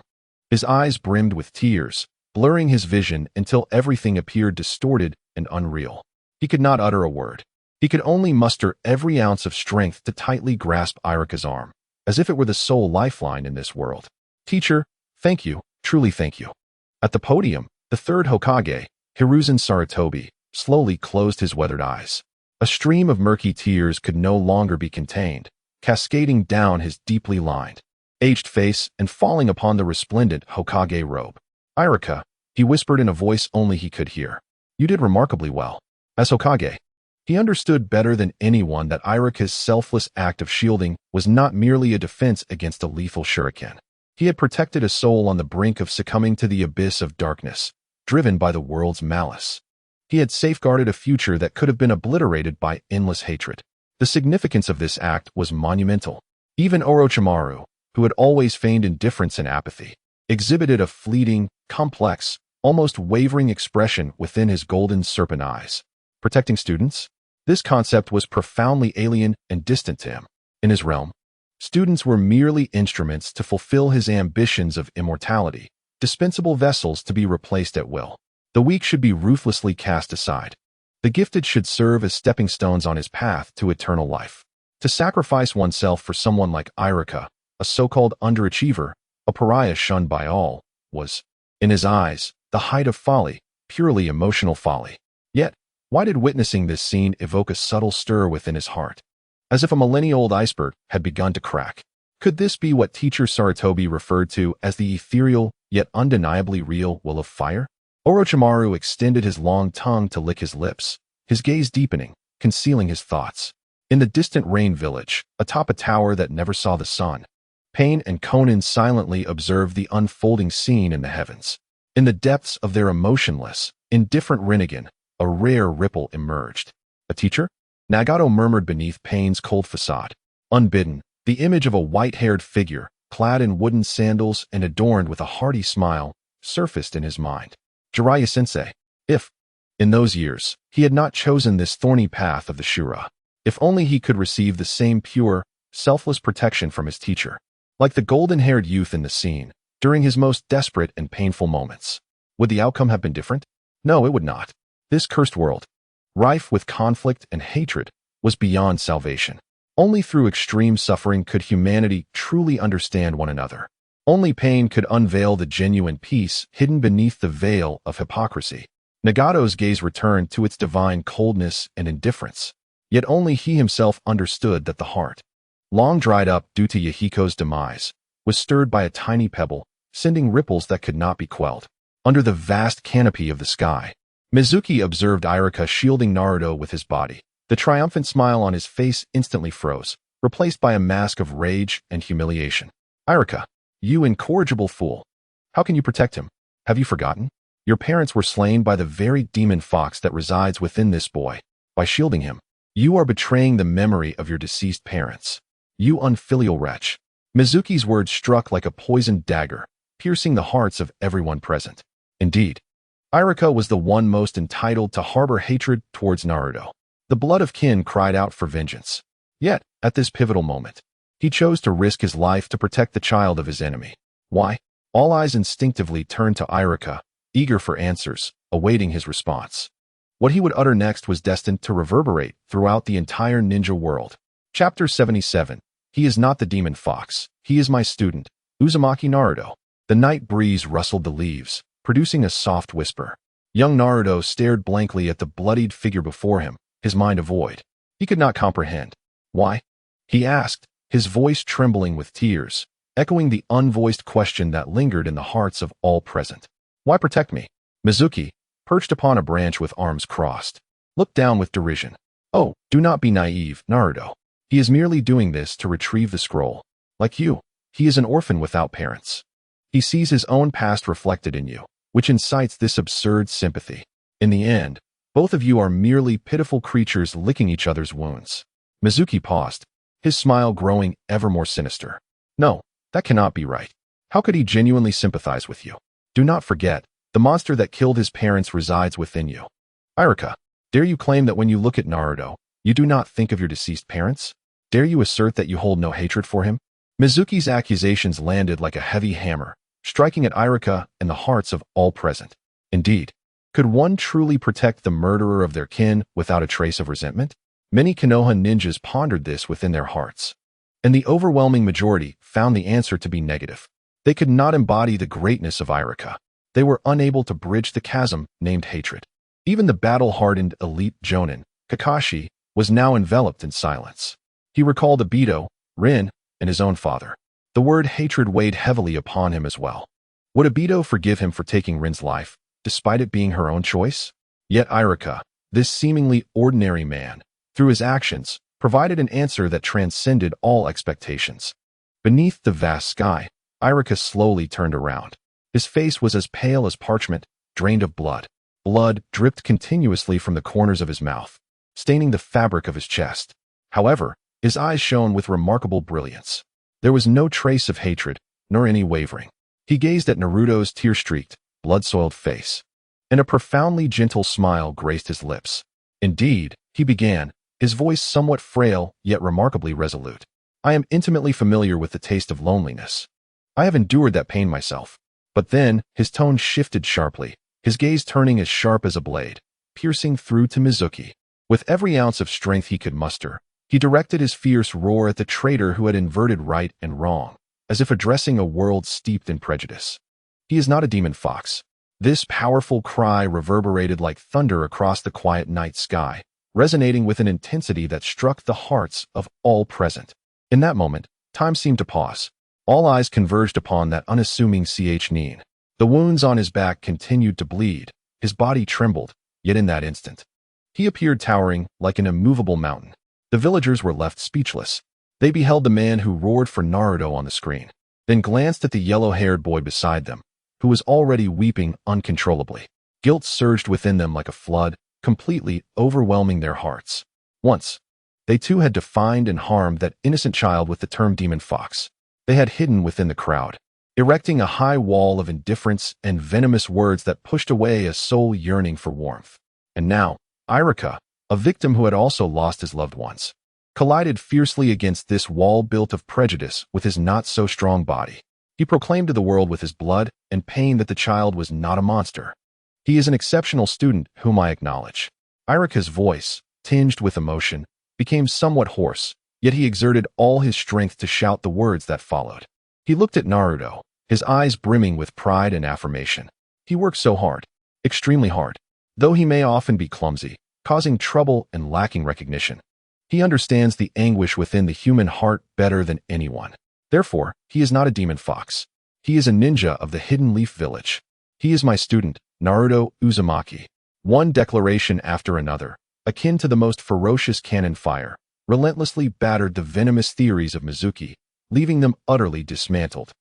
His eyes brimmed with tears, blurring his vision until everything appeared distorted and unreal. He could not utter a word. He could only muster every ounce of strength to tightly grasp Irika's arm, as if it were the sole lifeline in this world. Teacher, thank you, truly thank you. At the podium, the third Hokage, Hiruzen Sarutobi, slowly closed his weathered eyes. A stream of murky tears could no longer be contained, cascading down his deeply lined, aged face and falling upon the resplendent Hokage robe. Irika, he whispered in a voice only he could hear. You did remarkably well. As Hokage, he understood better than anyone that Irika's selfless act of shielding was not merely a defense against a lethal shuriken. He had protected a soul on the brink of succumbing to the abyss of darkness, driven by the world's malice. He had safeguarded a future that could have been obliterated by endless hatred. The significance of this act was monumental. Even Orochimaru, who had always feigned indifference and apathy, exhibited a fleeting, complex, almost wavering expression within his golden serpent eyes. Protecting students? This concept was profoundly alien and distant to him. In his realm, students were merely instruments to fulfill his ambitions of immortality, dispensable vessels to be replaced at will. The weak should be ruthlessly cast aside. The gifted should serve as stepping stones on his path to eternal life. To sacrifice oneself for someone like Irika, a so-called underachiever, a pariah shunned by all, was, in his eyes, the height of folly, purely emotional folly. Yet, why did witnessing this scene evoke a subtle stir within his heart? As if a millennia-old iceberg had begun to crack. Could this be what Teacher Sarutobi referred to as the ethereal, yet undeniably real will of fire? Orochimaru extended his long tongue to lick his lips, his gaze deepening, concealing his thoughts. In the distant rain village, atop a tower that never saw the sun, Pain and Konan silently observed the unfolding scene in the heavens. In the depths of their emotionless, indifferent Rinnegan, a rare ripple emerged. A teacher? Nagato murmured beneath Pain's cold facade. Unbidden, the image of a white-haired figure, clad in wooden sandals and adorned with a hearty smile, surfaced in his mind. Jiraiya-sensei. If, in those years, he had not chosen this thorny path of the Shura, if only he could receive the same pure, selfless protection from his teacher. Like the golden-haired youth in the scene, during his most desperate and painful moments. Would the outcome have been different? No, it would not. This cursed world, rife with conflict and hatred, was beyond salvation. Only through extreme suffering could humanity truly understand one another. Only pain could unveil the genuine peace hidden beneath the veil of hypocrisy. Nagato's gaze returned to its divine coldness and indifference. Yet only he himself understood that the heart, long dried up due to Yahiko's demise, was stirred by a tiny pebble, sending ripples that could not be quelled. Under the vast canopy of the sky, Mizuki observed Irika shielding Naruto with his body. The triumphant smile on his face instantly froze, replaced by a mask of rage and humiliation. Irika, you incorrigible fool. How can you protect him? Have you forgotten? Your parents were slain by the very demon fox that resides within this boy. By shielding him, you are betraying the memory of your deceased parents. You unfilial wretch. Mizuki's words struck like a poisoned dagger, piercing the hearts of everyone present. Indeed, Irika was the one most entitled to harbor hatred towards Naruto. The blood of kin cried out for vengeance. Yet, At this pivotal moment, he chose to risk his life to protect the child of his enemy. Why? All eyes instinctively turned to Irika, eager for answers, awaiting his response. What he would utter next was destined to reverberate throughout the entire ninja world. Chapter 77. He is not the demon fox. He is my student, Uzumaki Naruto. The night breeze rustled the leaves, producing a soft whisper. Young Naruto stared blankly at the bloodied figure before him, his mind a void. He could not comprehend. Why? He asked, his voice trembling with tears, echoing the unvoiced question that lingered in the hearts of all present. Why protect me? Mizuki, perched upon a branch with arms crossed, looked down with derision. Oh, do not be naive, Naruto. He is merely doing this to retrieve the scroll. Like you, he is an orphan without parents. He sees his own past reflected in you, which incites this absurd sympathy. In the end, both of you are merely pitiful creatures licking each other's wounds. Mizuki paused, his smile growing ever more sinister. No, that cannot be right. How could he genuinely sympathize with you? Do not forget, the monster that killed his parents resides within you. Irika, dare you claim that when you look at Naruto, you do not think of your deceased parents? Dare you assert that you hold no hatred for him? Mizuki's accusations landed like a heavy hammer, striking at Irika and the hearts of all present. Indeed, could one truly protect the murderer of their kin without a trace of resentment? Many Konoha ninjas pondered this within their hearts, and the overwhelming majority found the answer to be negative. They could not embody the greatness of Irika. They were unable to bridge the chasm named hatred. Even the battle-hardened elite Jonin, Kakashi, was now enveloped in silence. He recalled Obito, Rin, and his own father. The word hatred weighed heavily upon him as well. Would Obito forgive him for taking Rin's life, despite it being her own choice? Yet Irika, this seemingly ordinary man, through his actions, provided an answer that transcended all expectations. Beneath the vast sky, Irika slowly turned around. His face was as pale as parchment, drained of blood. Blood dripped continuously from the corners of his mouth, staining the fabric of his chest. However, his eyes shone with remarkable brilliance. There was no trace of hatred, nor any wavering. He gazed at Naruto's tear-streaked, blood-soiled face, and a profoundly gentle smile graced his lips. Indeed, he began, his voice somewhat frail yet remarkably resolute. I am intimately familiar with the taste of loneliness. I have endured that pain myself. But then, his tone shifted sharply, his gaze turning as sharp as a blade, piercing through to Mizuki. With every ounce of strength he could muster, he directed his fierce roar at the traitor who had inverted right and wrong, as if addressing a world steeped in prejudice. He is not a demon fox. This powerful cry reverberated like thunder across the quiet night sky, resonating with an intensity that struck the hearts of all present. In that moment, time seemed to pause. All eyes converged upon that unassuming Chuunin. The wounds on his back continued to bleed, his body trembled, yet in that instant, he appeared towering like an immovable mountain. The villagers were left speechless. They beheld the man who roared for Naruto on the screen, then glanced at the yellow-haired boy beside them, who was already weeping uncontrollably. Guilt surged within them like a flood, completely overwhelming their hearts. Once, they too had defined and harmed that innocent child with the term demon fox. They had hidden within the crowd, erecting a high wall of indifference and venomous words that pushed away a soul yearning for warmth. And now, Irika, a victim who had also lost his loved ones, collided fiercely against this wall built of prejudice with his not-so-strong body. He proclaimed to the world with his blood and pain that the child was not a monster. He is an exceptional student whom I acknowledge. Irika's voice, tinged with emotion, became somewhat hoarse, yet he exerted all his strength to shout the words that followed. He looked at Naruto, his eyes brimming with pride and affirmation. He worked so hard, extremely hard, though he may often be clumsy, causing trouble and lacking recognition. He understands the anguish within the human heart better than anyone. Therefore, he is not a demon fox. He is a ninja of the Hidden Leaf Village. He is my student, Naruto Uzumaki. One declaration after another, akin to the most ferocious cannon fire, relentlessly battered the venomous theories of Mizuki, leaving them utterly dismantled.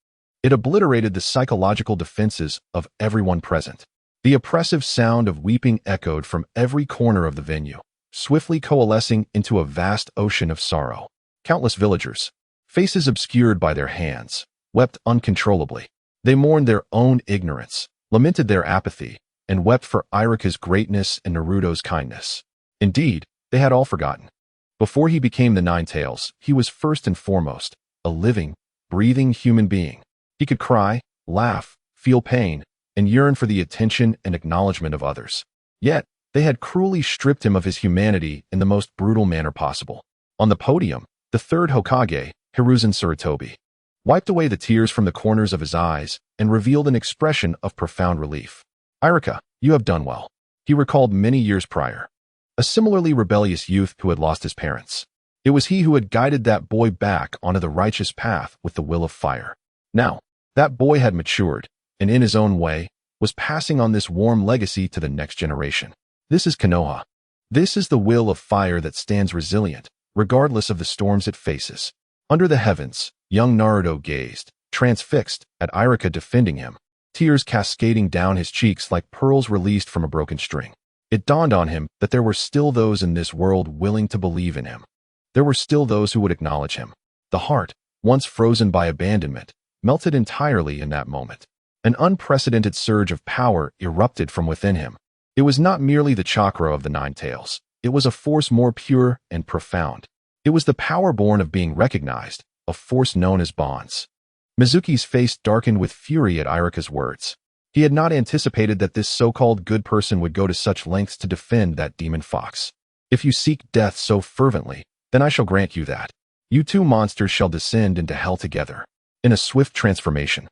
It obliterated the psychological defenses of everyone present. The oppressive sound of weeping echoed from every corner of the venue, swiftly coalescing into a vast ocean of sorrow. Countless villagers, faces obscured by their hands, wept uncontrollably. They mourned their own ignorance, lamented their apathy, and wept for Irika's greatness and Naruto's kindness. Indeed, they had all forgotten. Before he became the Nine Tails, he was first and foremost a living, breathing human being. He could cry, laugh, feel pain, and yearn for the attention and acknowledgement of others. Yet, they had cruelly stripped him of his humanity in the most brutal manner possible. On the podium, the third Hokage, Hiruzen Sarutobi, wiped away the tears from the corners of his eyes and revealed an expression of profound relief. "Irika, you have done well," he recalled many years prior. A similarly rebellious youth who had lost his parents. It was he who had guided that boy back onto the righteous path with the will of fire. Now, that boy had matured, and in his own way, was passing on this warm legacy to the next generation. This is Konoha. This is the will of fire that stands resilient, regardless of the storms it faces. Under the heavens, young Naruto gazed, transfixed, at Irika defending him, tears cascading down his cheeks like pearls released from a broken string. It dawned on him that there were still those in this world willing to believe in him. There were still those who would acknowledge him. The heart, once frozen by abandonment, melted entirely in that moment. An unprecedented surge of power erupted from within him. It was not merely the chakra of the Nine Tails. It was a force more pure and profound. It was the power born of being recognized, a force known as bonds. Mizuki's face darkened with fury at Irika's words. He had not anticipated that this so-called good person would go to such lengths to defend that demon fox. "If you seek death so fervently, then I shall grant you that. You two monsters shall descend into hell together." In a swift transformation,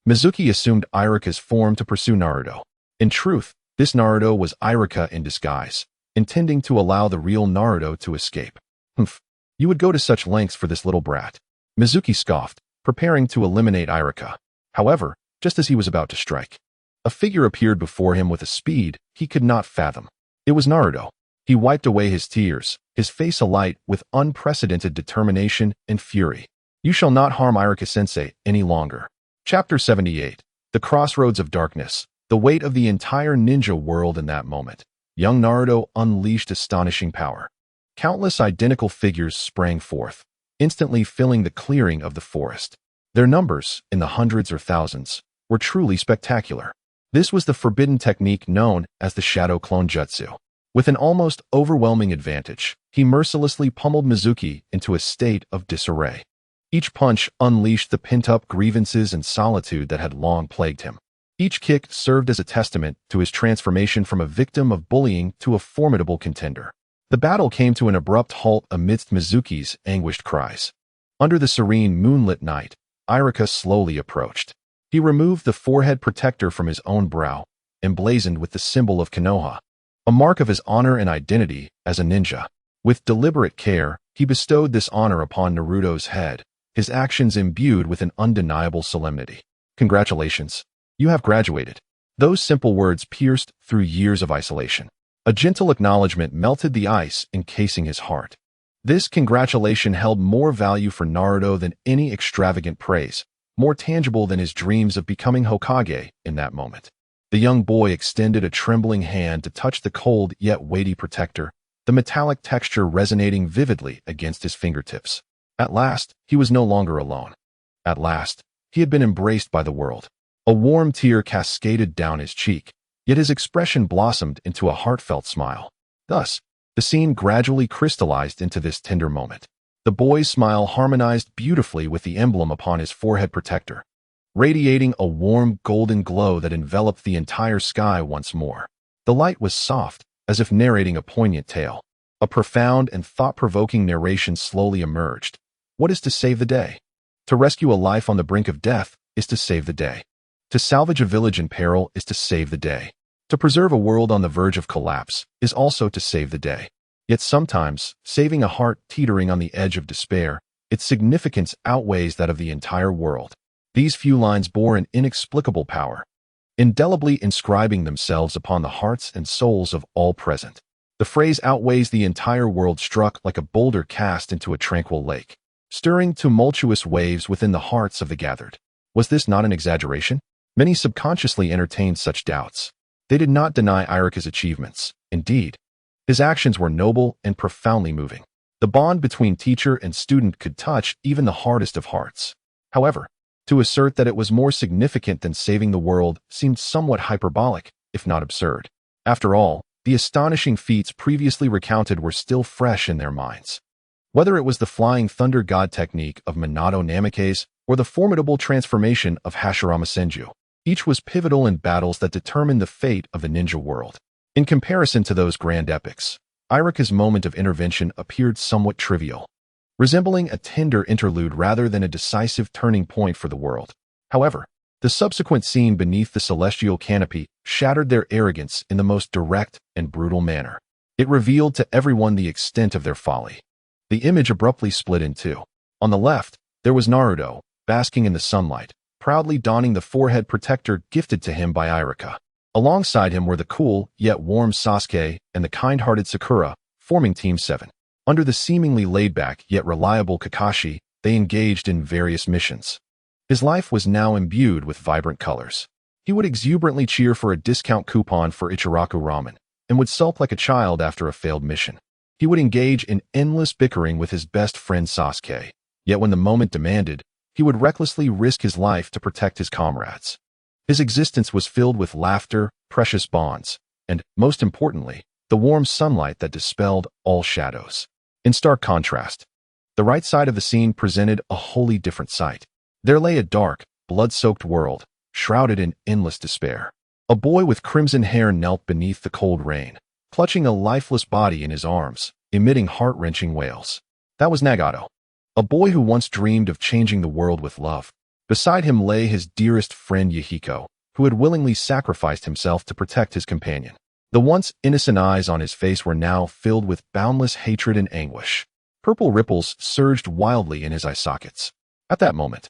Mizuki assumed Irika's form to pursue Naruto. In truth, this Naruto was Irika in disguise, intending to allow the real Naruto to escape. "Humph, you would go to such lengths for this little brat," Mizuki scoffed, preparing to eliminate Irika. However, just as he was about to strike, a figure appeared before him with a speed he could not fathom. It was Naruto. He wiped away his tears, his face alight with unprecedented determination and fury. "You shall not harm Irika-sensei any longer." Chapter 78. The Crossroads of Darkness. The weight of the entire ninja world in that moment. Young Naruto unleashed astonishing power. Countless identical figures sprang forth, instantly filling the clearing of the forest. Their numbers, in the hundreds or thousands, were truly spectacular. This was the forbidden technique known as the Shadow Clone Jutsu. With an almost overwhelming advantage, he mercilessly pummeled Mizuki into a state of disarray. Each punch unleashed the pent-up grievances and solitude that had long plagued him. Each kick served as a testament to his transformation from a victim of bullying to a formidable contender. The battle came to an abrupt halt amidst Mizuki's anguished cries. Under the serene moonlit night, Irika slowly approached. He removed the forehead protector from his own brow, emblazoned with the symbol of Konoha, a mark of his honor and identity as a ninja. With deliberate care, he bestowed this honor upon Naruto's head, his actions imbued with an undeniable solemnity. "Congratulations. You have graduated." Those simple words pierced through years of isolation. A gentle acknowledgement melted the ice encasing his heart. This congratulation held more value for Naruto than any extravagant praise, more tangible than his dreams of becoming Hokage in that moment. The young boy extended a trembling hand to touch the cold yet weighty protector, the metallic texture resonating vividly against his fingertips. At last, he was no longer alone. At last, he had been embraced by the world. A warm tear cascaded down his cheek, yet his expression blossomed into a heartfelt smile. Thus, the scene gradually crystallized into this tender moment. The boy's smile harmonized beautifully with the emblem upon his forehead protector, radiating a warm golden glow that enveloped the entire sky once more. The light was soft, as if narrating a poignant tale. A profound and thought-provoking narration slowly emerged. What is to save the day? To rescue a life on the brink of death is to save the day. To salvage a village in peril is to save the day. To preserve a world on the verge of collapse is also to save the day. Yet sometimes, saving a heart teetering on the edge of despair, its significance outweighs that of the entire world. These few lines bore an inexplicable power, indelibly inscribing themselves upon the hearts and souls of all present. The phrase outweighs the entire world struck like a boulder cast into a tranquil lake, stirring tumultuous waves within the hearts of the gathered. Was this not an exaggeration? Many subconsciously entertained such doubts. They did not deny Irika's achievements. Indeed, his actions were noble and profoundly moving. The bond between teacher and student could touch even the hardest of hearts. However, to assert that it was more significant than saving the world seemed somewhat hyperbolic, if not absurd. After all, the astonishing feats previously recounted were still fresh in their minds. Whether it was the flying thunder god technique of Minato Namikaze or the formidable transformation of Hashirama Senju, each was pivotal in battles that determined the fate of the ninja world. In comparison to those grand epics, Irika's moment of intervention appeared somewhat trivial, resembling a tender interlude rather than a decisive turning point for the world. However, the subsequent scene beneath the celestial canopy shattered their arrogance in the most direct and brutal manner. It revealed to everyone the extent of their folly. The image abruptly split in two. On the left, there was Naruto, basking in the sunlight, proudly donning the forehead protector gifted to him by Irika. Alongside him were the cool, yet warm Sasuke and the kind-hearted Sakura, forming Team 7. Under the seemingly laid-back yet reliable Kakashi, they engaged in various missions. His life was now imbued with vibrant colors. He would exuberantly cheer for a discount coupon for Ichiraku ramen, and would sulk like a child after a failed mission. He would engage in endless bickering with his best friend Sasuke, yet when the moment demanded, he would recklessly risk his life to protect his comrades. His existence was filled with laughter, precious bonds, and, most importantly, the warm sunlight that dispelled all shadows. In stark contrast, the right side of the scene presented a wholly different sight. There lay a dark, blood-soaked world, shrouded in endless despair. A boy with crimson hair knelt beneath the cold rain, clutching a lifeless body in his arms, emitting heart-wrenching wails. That was Nagato, a boy who once dreamed of changing the world with love. Beside him lay his dearest friend Yahiko, who had willingly sacrificed himself to protect his companion. The once innocent eyes on his face were now filled with boundless hatred and anguish. Purple ripples surged wildly in his eye sockets. At that moment,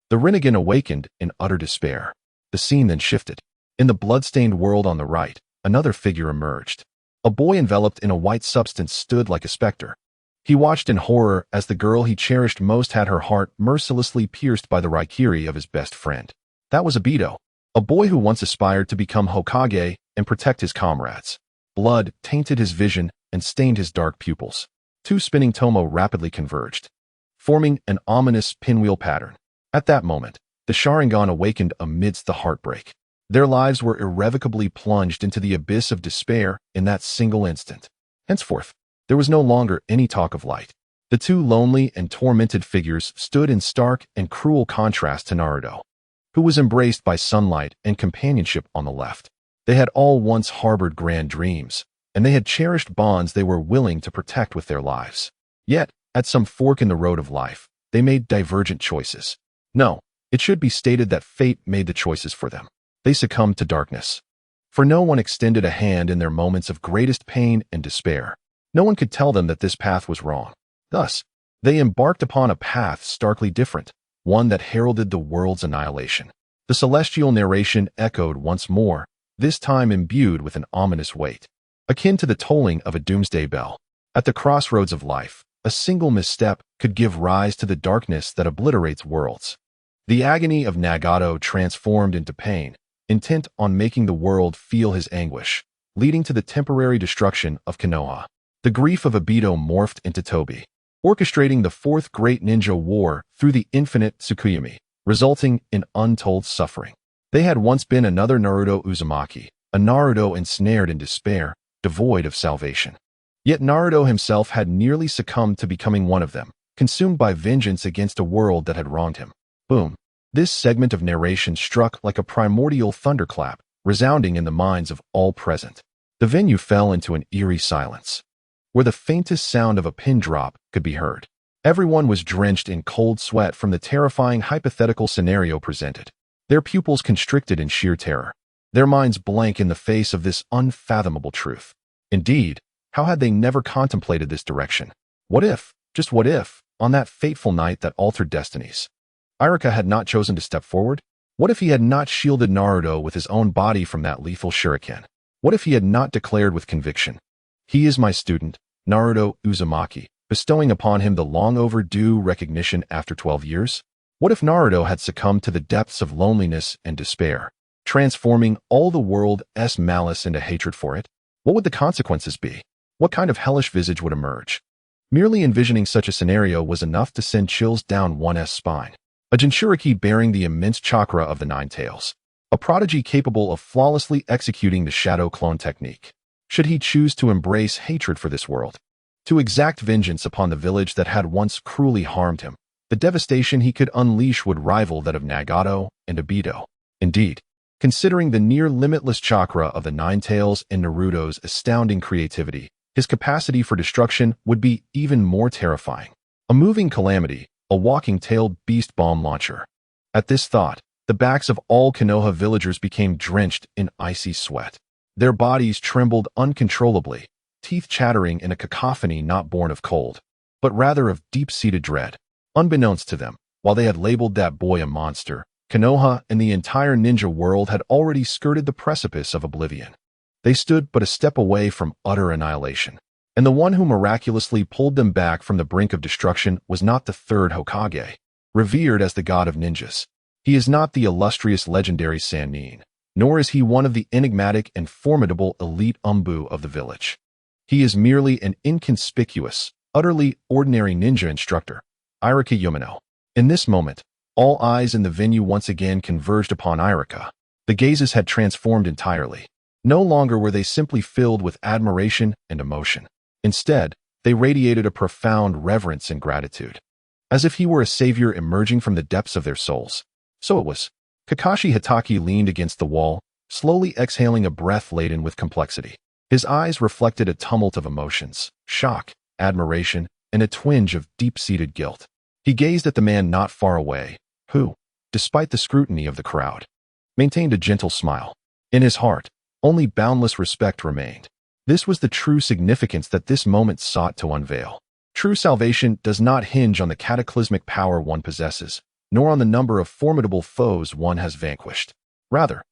the Rinnegan awakened in utter despair. The scene then shifted. In the blood-stained world on the right, another figure emerged. A boy enveloped in a white substance stood like a specter. He watched in horror as the girl he cherished most had her heart mercilessly pierced by the Raikage of his best friend. That was Obito, a boy who once aspired to become Hokage and protect his comrades. Blood tainted his vision and stained his dark pupils. Two spinning tomo rapidly converged, forming an ominous pinwheel pattern. At that moment, the Sharingan awakened amidst the heartbreak. Their lives were irrevocably plunged into the abyss of despair in that single instant. Henceforth, there was no longer any talk of light. The two lonely and tormented figures stood in stark and cruel contrast to Naruto, who was embraced by sunlight and companionship on the left. They had all once harbored grand dreams, and they had cherished bonds they were willing to protect with their lives. Yet, at some fork in the road of life, they made divergent choices. No, it should be stated that fate made the choices for them. They succumbed to darkness. For no one extended a hand in their moments of greatest pain and despair. No one could tell them that this path was wrong. Thus, they embarked upon a path starkly different, one that heralded the world's annihilation. The celestial narration echoed once more, this time imbued with an ominous weight, akin to the tolling of a doomsday bell. At the crossroads of life, a single misstep could give rise to the darkness that obliterates worlds. The agony of Nagato transformed into pain, intent on making the world feel his anguish, leading to the temporary destruction of Konoha. The grief of Obito morphed into Tobi, orchestrating the fourth great ninja war through the infinite Tsukuyomi, resulting in untold suffering. They had once been another Naruto Uzumaki, a Naruto ensnared in despair, devoid of salvation. Yet Naruto himself had nearly succumbed to becoming one of them, consumed by vengeance against a world that had wronged him. Boom. This segment of narration struck like a primordial thunderclap, resounding in the minds of all present. The venue fell into an eerie silence, where the faintest sound of a pin drop could be heard. Everyone was drenched in cold sweat from the terrifying hypothetical scenario presented. Their pupils constricted in sheer terror, their minds blank in the face of this unfathomable truth. Indeed, how had they never contemplated this direction? What if, just what if, on that fateful night that altered destinies, Irika had not chosen to step forward? What if he had not shielded Naruto with his own body from that lethal shuriken? What if he had not declared with conviction, "He is my student, Naruto Uzumaki," bestowing upon him the long-overdue recognition after 12 years? What if Naruto had succumbed to the depths of loneliness and despair, transforming all the world's malice into hatred for it? What would the consequences be? What kind of hellish visage would emerge? Merely envisioning such a scenario was enough to send chills down one's spine. A Jinchuriki bearing the immense chakra of the Nine Tails, a prodigy capable of flawlessly executing the shadow clone technique. Should he choose to embrace hatred for this world? to exact vengeance upon the village that had once cruelly harmed him. The devastation he could unleash would rival that of Nagato and Obito. Indeed, considering the near-limitless chakra of the Nine Tails and Naruto's astounding creativity, his capacity for destruction would be even more terrifying. A moving calamity, a walking tailed beast bomb launcher. At this thought, the backs of all Konoha villagers became drenched in icy sweat. Their bodies trembled uncontrollably, teeth chattering in a cacophony not born of cold, but rather of deep-seated dread. Unbeknownst to them, while they had labeled that boy a monster, Konoha and the entire ninja world had already skirted the precipice of oblivion. They stood but a step away from utter annihilation, and the one who miraculously pulled them back from the brink of destruction was not the Third Hokage, revered as the god of ninjas. He is not the illustrious legendary Sannin, nor is he one of the enigmatic and formidable elite Umbu of the village. He is merely an inconspicuous, utterly ordinary ninja instructor, Irika Yumino. In this moment, all eyes in the venue once again converged upon Irika. The gazes had transformed entirely. No longer were they simply filled with admiration and emotion. Instead, they radiated a profound reverence and gratitude, as if he were a savior emerging from the depths of their souls. So it was. Kakashi Hatake leaned against the wall, slowly exhaling a breath laden with complexity. His eyes reflected a tumult of emotions, shock, admiration, and a twinge of deep-seated guilt. He gazed at the man not far away, who, despite the scrutiny of the crowd, maintained a gentle smile. In his heart, only boundless respect remained. This was the true significance that this moment sought to unveil. True salvation does not hinge on the cataclysmic power one possesses, nor on the number of formidable foes one has vanquished. Rather,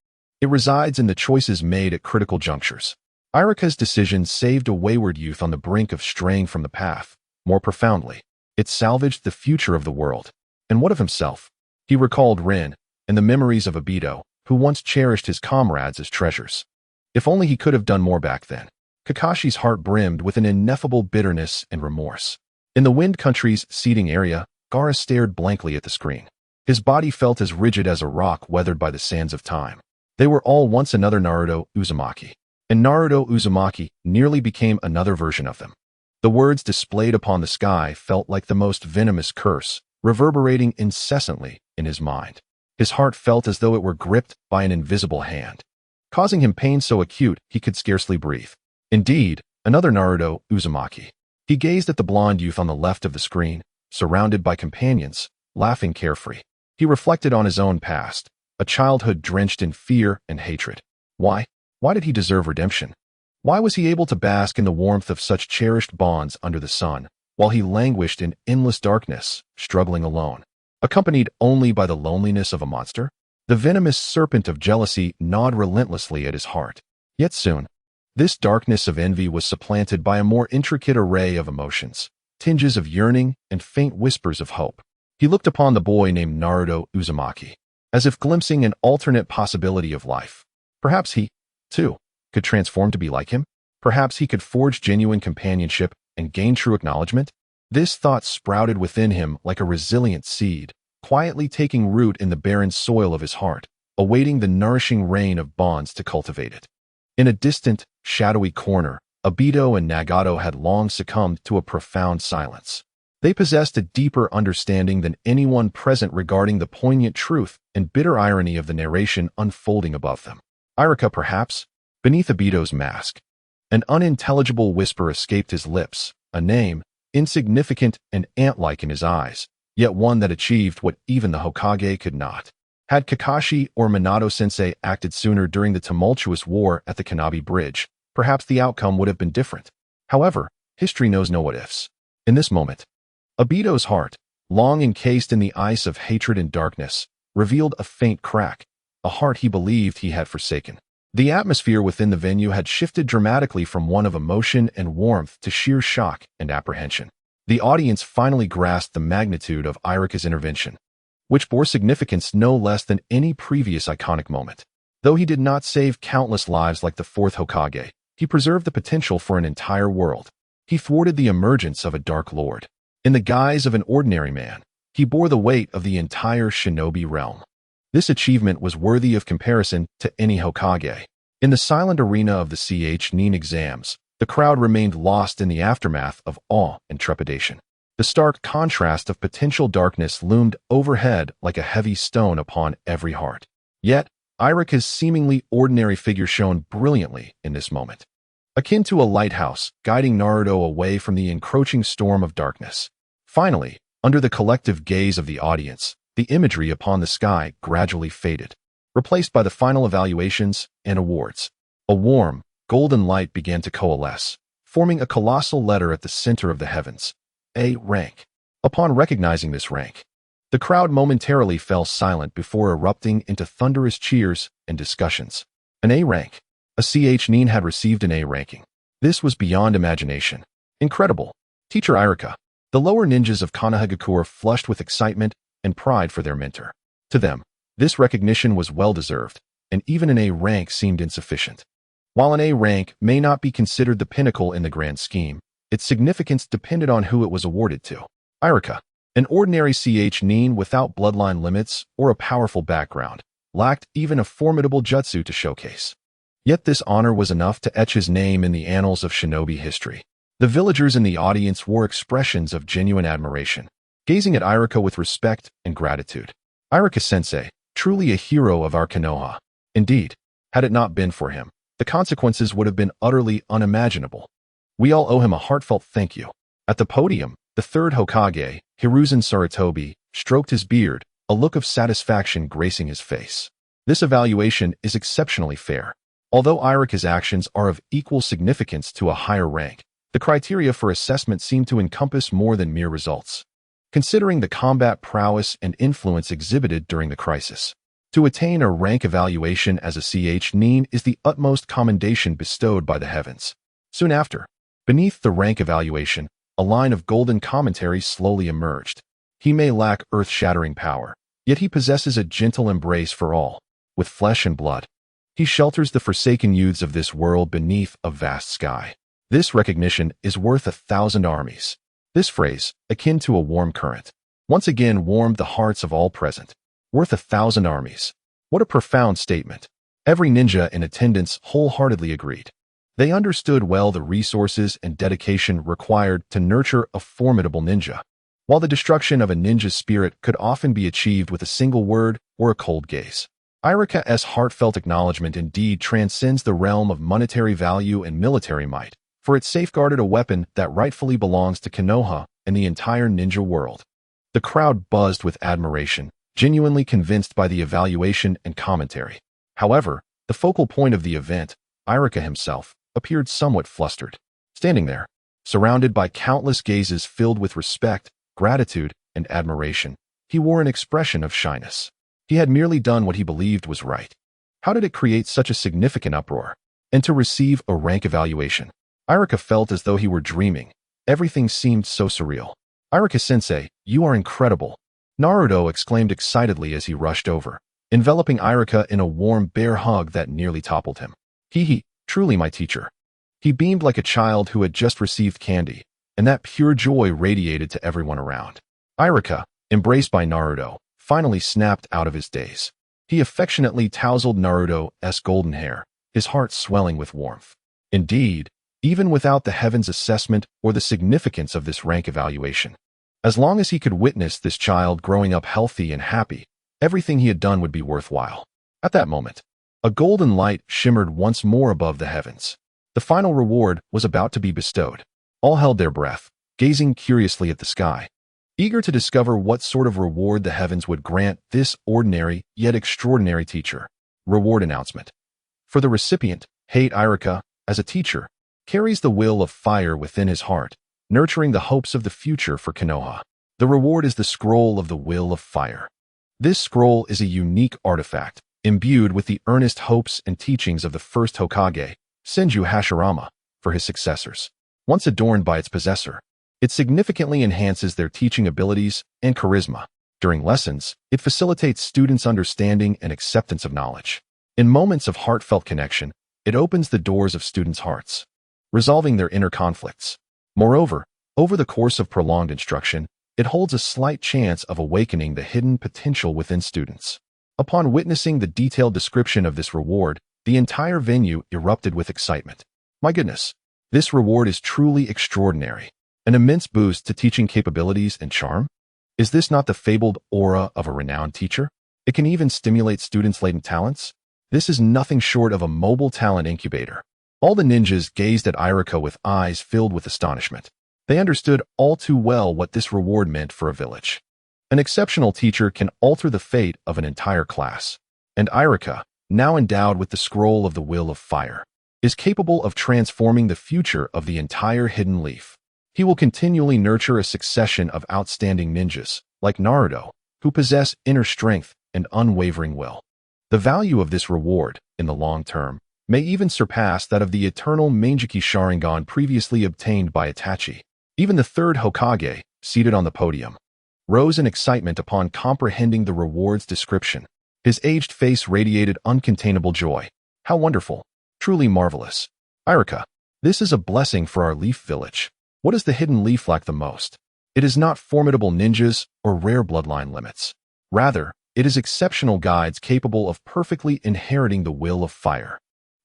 it resides in the choices made at critical junctures. Irika's decision saved a wayward youth on the brink of straying from the path. More profoundly, it salvaged the future of the world. And what of himself? He recalled Rin and the memories of Obito, who once cherished his comrades as treasures. If only he could have done more back then. Kakashi's heart brimmed with an ineffable bitterness and remorse. In the Wind Country's seating area, Gaara stared blankly at the screen. His body felt as rigid as a rock weathered by the sands of time. They were all once another Naruto Uzumaki, and Naruto Uzumaki nearly became another version of them. The words displayed upon the sky felt like the most venomous curse, reverberating incessantly in his mind. His heart felt as though it were gripped by an invisible hand, causing him pain so acute he could scarcely breathe. Indeed, another Naruto Uzumaki. He gazed at the blonde youth on the left of the screen, surrounded by companions, laughing carefree. He reflected on his own past, a childhood drenched in fear and hatred. Why? Why did he deserve redemption? Why was he able to bask in the warmth of such cherished bonds under the sun, while he languished in endless darkness, struggling alone, accompanied only by the loneliness of a monster? The venomous serpent of jealousy gnawed relentlessly at his heart. Yet soon, this darkness of envy was supplanted by a more intricate array of emotions, tinges of yearning and faint whispers of hope. He looked upon the boy named Naruto Uzumaki, as if glimpsing an alternate possibility of life. Perhaps he, too, could transform to be like him? Perhaps he could forge genuine companionship and gain true acknowledgement? This thought sprouted within him like a resilient seed, quietly taking root in the barren soil of his heart, awaiting the nourishing rain of bonds to cultivate it. In a distant, shadowy corner, Obito and Nagato had long succumbed to a profound silence. They possessed a deeper understanding than anyone present regarding the poignant truth and bitter irony of the narration unfolding above them. Irika, perhaps, beneath Obito's mask. An unintelligible whisper escaped his lips, a name, insignificant and ant-like in his eyes, yet one that achieved what even the Hokage could not. Had Kakashi or Minato-sensei acted sooner during the tumultuous war at the Kanabi Bridge, perhaps the outcome would have been different. However, history knows no what-ifs. In this moment, Obito's heart, long encased in the ice of hatred and darkness, revealed a faint crack, a heart he believed he had forsaken. The atmosphere within the venue had shifted dramatically from one of emotion and warmth to sheer shock and apprehension. The audience finally grasped the magnitude of Irika's intervention, which bore significance no less than any previous iconic moment. Though he did not save countless lives like the Fourth Hokage, he preserved the potential for an entire world. He thwarted the emergence of a Dark Lord. In the guise of an ordinary man, he bore the weight of the entire shinobi realm. This achievement was worthy of comparison to any Hokage. In the silent arena of the Chuunin Exams, The crowd remained lost in the aftermath of awe and trepidation. The stark contrast of potential darkness loomed overhead like a heavy stone upon every heart. Yet, Irika's seemingly ordinary figure shone brilliantly in this moment, akin to a lighthouse guiding Naruto away from the encroaching storm of darkness. Finally, under the collective gaze of the audience, the imagery upon the sky gradually faded, replaced by the final evaluations and awards. A warm, golden light began to coalesce, forming a colossal letter at the center of the heavens. A rank. Upon recognizing this rank, the crowd momentarily fell silent before erupting into thunderous cheers and discussions. An A rank. A Nin had received an A ranking. This was beyond imagination. Incredible. Teacher Irika. The lower ninjas of Konoha were flushed with excitement and pride for their mentor. To them, this recognition was well-deserved, and even an A rank seemed insufficient. While an A rank may not be considered the pinnacle in the grand scheme, its significance depended on who it was awarded to. Irika, an ordinary Nin without bloodline limits or a powerful background, lacked even a formidable jutsu to showcase. Yet this honor was enough to etch his name in the annals of shinobi history. The villagers in the audience wore expressions of genuine admiration, gazing at Irika with respect and gratitude. Irika-sensei, truly a hero of our Konoha. Indeed, had it not been for him, the consequences would have been utterly unimaginable. We all owe him a heartfelt thank you. At the podium, the third Hokage, Hiruzen Sarutobi, stroked his beard, a look of satisfaction gracing his face. This evaluation is exceptionally fair. Although Irika's actions are of equal significance to a higher rank, the criteria for assessment seem to encompass more than mere results. Considering the combat prowess and influence exhibited during the crisis, to attain a rank evaluation as a Nin is the utmost commendation bestowed by the heavens. Soon after, beneath the rank evaluation, a line of golden commentary slowly emerged. He may lack earth-shattering power, yet he possesses a gentle embrace for all, with flesh and blood. He shelters the forsaken youths of this world beneath a vast sky. This recognition is worth 1,000 armies. This phrase, akin to a warm current, once again warmed the hearts of all present. Worth 1,000 armies. What a profound statement. Every ninja in attendance wholeheartedly agreed. They understood well the resources and dedication required to nurture a formidable ninja. While the destruction of a ninja's spirit could often be achieved with a single word or a cold gaze, Irika's heartfelt acknowledgement indeed transcends the realm of monetary value and military might, for it safeguarded a weapon that rightfully belongs to Konoha and the entire ninja world. The crowd buzzed with admiration, genuinely convinced by the evaluation and commentary. However, the focal point of the event, Irika himself, appeared somewhat flustered. Standing there, surrounded by countless gazes filled with respect, gratitude, and admiration, he wore an expression of shyness. He had merely done what he believed was right. How did it create such a significant uproar? And to receive a rank evaluation? Irika felt as though he were dreaming. Everything seemed so surreal. Irika-sensei, you are incredible. Naruto exclaimed excitedly as he rushed over, enveloping Irika in a warm bear hug that nearly toppled him. Truly my teacher. He beamed like a child who had just received candy, and that pure joy radiated to everyone around. Irika, embraced by Naruto, finally snapped out of his daze. He affectionately tousled Naruto's golden hair, his heart swelling with warmth. Indeed, even without the heavens assessment or the significance of this rank evaluation, as long as he could witness this child growing up healthy and happy, everything he had done would be worthwhile. At that moment, a golden light shimmered once more above the heavens. The final reward was about to be bestowed. All held their breath, gazing curiously at the sky, eager to discover what sort of reward the heavens would grant this ordinary yet extraordinary teacher. Reward announcement. For the recipient, Hate Irika, as a teacher, carries the will of fire within his heart, nurturing the hopes of the future for Konoha. The reward is the Scroll of the Will of Fire. This scroll is a unique artifact, imbued with the earnest hopes and teachings of the first Hokage, Senju Hashirama, for his successors. Once adorned by its possessor, it significantly enhances their teaching abilities and charisma. During lessons, it facilitates students' understanding and acceptance of knowledge. In moments of heartfelt connection, it opens the doors of students' hearts, resolving their inner conflicts. Moreover, over the course of prolonged instruction, it holds a slight chance of awakening the hidden potential within students. Upon witnessing the detailed description of this reward, the entire venue erupted with excitement. My goodness, This reward is truly extraordinary. An immense boost to teaching capabilities and charm? Is this not the fabled aura of a renowned teacher? It can even stimulate students' latent talents? This is nothing short of a mobile talent incubator. All the ninjas gazed at Iruka with eyes filled with astonishment. They understood all too well what this reward meant for a village. An exceptional teacher can alter the fate of an entire class. And Iruka, now endowed with the scroll of the will of fire, is capable of transforming the future of the entire hidden leaf. He will continually nurture a succession of outstanding ninjas, like Naruto, who possess inner strength and unwavering will. The value of this reward, in the long term, may even surpass that of the eternal Mangekyou Sharingan previously obtained by Itachi. Even the third Hokage, seated on the podium, rose in excitement upon comprehending the reward's description. His aged face radiated uncontainable joy. How wonderful! Truly marvelous. Iruka, this is a blessing for our leaf village. What does the hidden leaf lack the most? It is not formidable ninjas or rare bloodline limits. Rather, it is exceptional guides capable of perfectly inheriting the will of fire.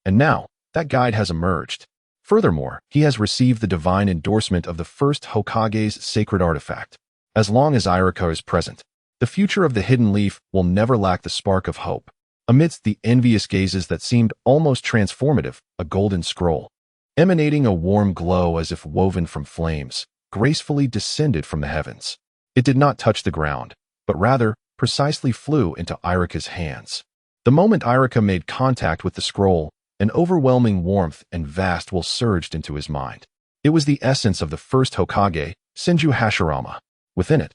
And now, that guide has emerged. Furthermore, he has received the divine endorsement of the first Hokage's sacred artifact. As long as Iruka is present, the future of the hidden leaf will never lack the spark of hope. Amidst the envious gazes that seemed almost transformative, a golden scroll, emanating a warm glow as if woven from flames, gracefully descended from the heavens. It did not touch the ground, but rather precisely flew into Iruka's hands. The moment Iruka made contact with the scroll, an overwhelming warmth and vast will surged into his mind. It was the essence of the first Hokage, Senju Hashirama. Within it,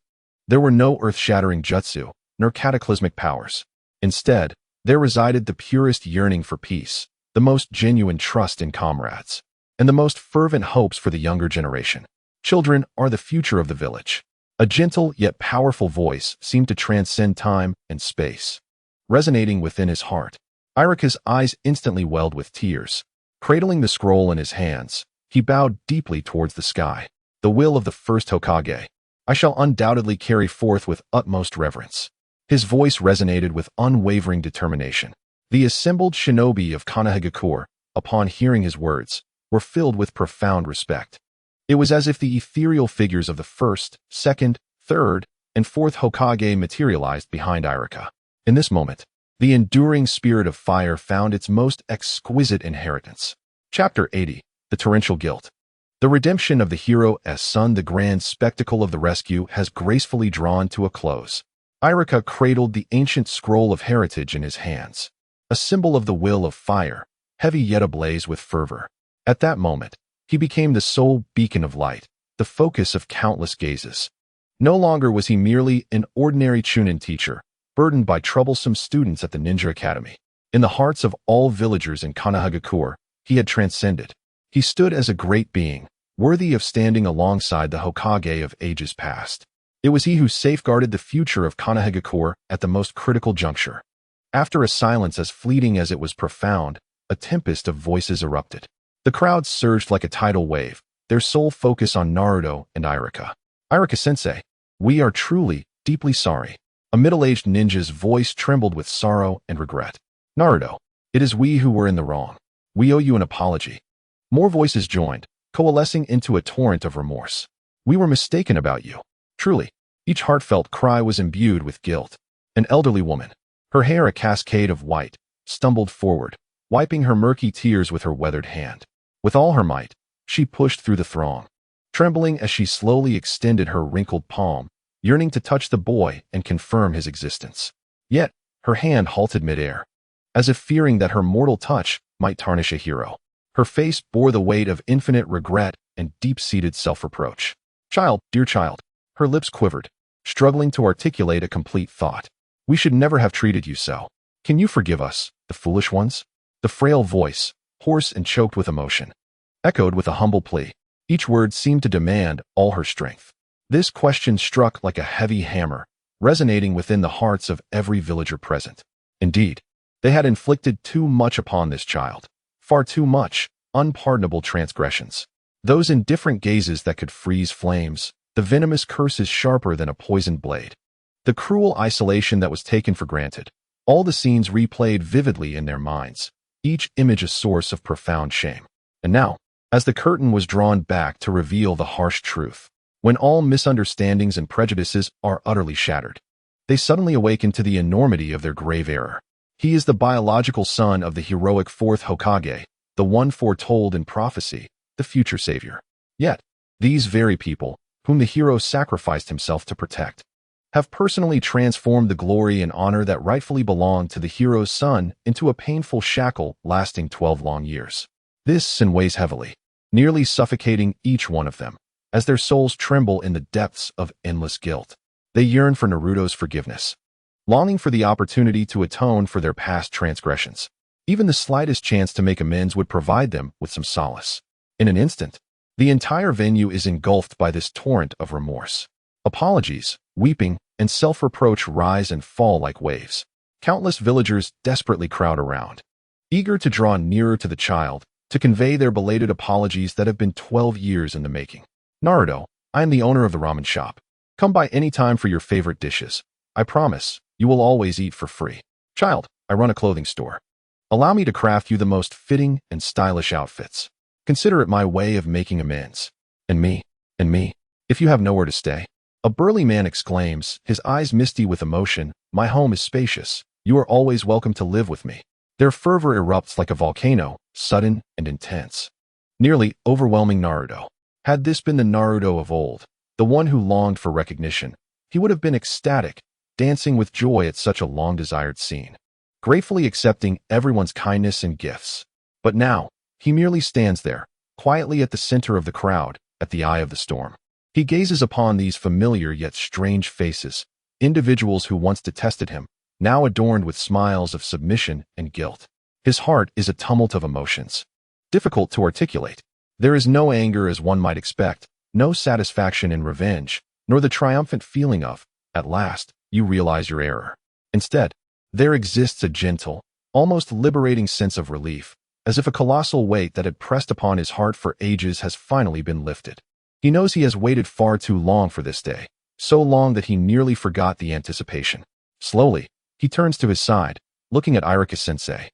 there were no earth-shattering jutsu, nor cataclysmic powers. Instead, there resided the purest yearning for peace, the most genuine trust in comrades, and the most fervent hopes for the younger generation. Children are the future of the village. A gentle yet powerful voice seemed to transcend time and space, resonating within his heart. Iruka's eyes instantly welled with tears. Cradling the scroll in his hands, he bowed deeply towards the sky. The will of the first Hokage, I shall undoubtedly carry forth with utmost reverence. His voice resonated with unwavering determination. The assembled shinobi of Konoha, upon hearing his words, were filled with profound respect. It was as if the ethereal figures of the first, second, third, and fourth Hokage materialized behind Iruka. In this moment, the enduring spirit of fire found its most exquisite inheritance. Chapter 80. The Torrential Guilt. The redemption of the hero's son, the grand spectacle of the rescue, has gracefully drawn to a close. Iruka cradled the ancient scroll of heritage in his hands, a symbol of the will of fire, heavy yet ablaze with fervor. At that moment, he became the sole beacon of light, the focus of countless gazes. No longer was he merely an ordinary Chuunin teacher, burdened by troublesome students at the Ninja Academy. In the hearts of all villagers in Konoha, he had transcended. He stood as a great being, worthy of standing alongside the Hokage of ages past. It was he who safeguarded the future of Konoha at the most critical juncture. After a silence as fleeting as it was profound, a tempest of voices erupted. The crowd surged like a tidal wave, their sole focus on Naruto and Iruka. Iruka-sensei, we are truly, deeply sorry. A middle-aged ninja's voice trembled with sorrow and regret. Naruto, it is we who were in the wrong. We owe you an apology. More voices joined, coalescing into a torrent of remorse. We were mistaken about you. Truly, each heartfelt cry was imbued with guilt. An elderly woman, her hair a cascade of white, stumbled forward, wiping her murky tears with her weathered hand. With all her might, she pushed through the throng, trembling as she slowly extended her wrinkled palm, yearning to touch the boy and confirm his existence. Yet, her hand halted midair, as if fearing that her mortal touch might tarnish a hero. Her face bore the weight of infinite regret and deep-seated self-reproach. Child, dear child, her lips quivered, struggling to articulate a complete thought. We should never have treated you so. Can you forgive us, the foolish ones? The frail voice, hoarse and choked with emotion, echoed with a humble plea. Each word seemed to demand all her strength. This question struck like a heavy hammer, resonating within the hearts of every villager present. Indeed, they had inflicted too much upon this child. Far too much, unpardonable transgressions. Those indifferent gazes that could freeze flames, the venomous curses sharper than a poisoned blade. The cruel isolation that was taken for granted. All the scenes replayed vividly in their minds, each image a source of profound shame. And now, as the curtain was drawn back to reveal the harsh truth. When all misunderstandings and prejudices are utterly shattered, they suddenly awaken to the enormity of their grave error. He is the biological son of the heroic Fourth Hokage, the one foretold in prophecy, the future savior. Yet, these very people, whom the hero sacrificed himself to protect, have personally transformed the glory and honor that rightfully belonged to the hero's son into a painful shackle lasting 12 long years. This sin weighs heavily, nearly suffocating each one of them, as their souls tremble in the depths of endless guilt. They yearn for Naruto's forgiveness, longing for the opportunity to atone for their past transgressions. Even the slightest chance to make amends would provide them with some solace. In an instant, the entire venue is engulfed by this torrent of remorse. Apologies, weeping, and self-reproach rise and fall like waves. Countless villagers desperately crowd around, eager to draw nearer to the child, to convey their belated apologies that have been 12 years in the making. Naruto, I am the owner of the ramen shop. Come by any time for your favorite dishes. I promise, you will always eat for free. Child, I run a clothing store. Allow me to craft you the most fitting and stylish outfits. Consider it my way of making amends. And me, if you have nowhere to stay. A burly man exclaims, his eyes misty with emotion, my home is spacious. You are always welcome to live with me. Their fervor erupts like a volcano, sudden and intense, nearly overwhelming Naruto. Had this been the Naruto of old, the one who longed for recognition, he would have been ecstatic, dancing with joy at such a long-desired scene, gratefully accepting everyone's kindness and gifts. But now, he merely stands there, quietly at the center of the crowd, at the eye of the storm. He gazes upon these familiar yet strange faces, individuals who once detested him, now adorned with smiles of submission and guilt. His heart is a tumult of emotions, difficult to articulate. There is no anger as one might expect, no satisfaction in revenge, nor the triumphant feeling of, at last, you realize your error. Instead, there exists a gentle, almost liberating sense of relief, as if a colossal weight that had pressed upon his heart for ages has finally been lifted. He knows he has waited far too long for this day, so long that he nearly forgot the anticipation. Slowly, he turns to his side, looking at Iruka-sensei,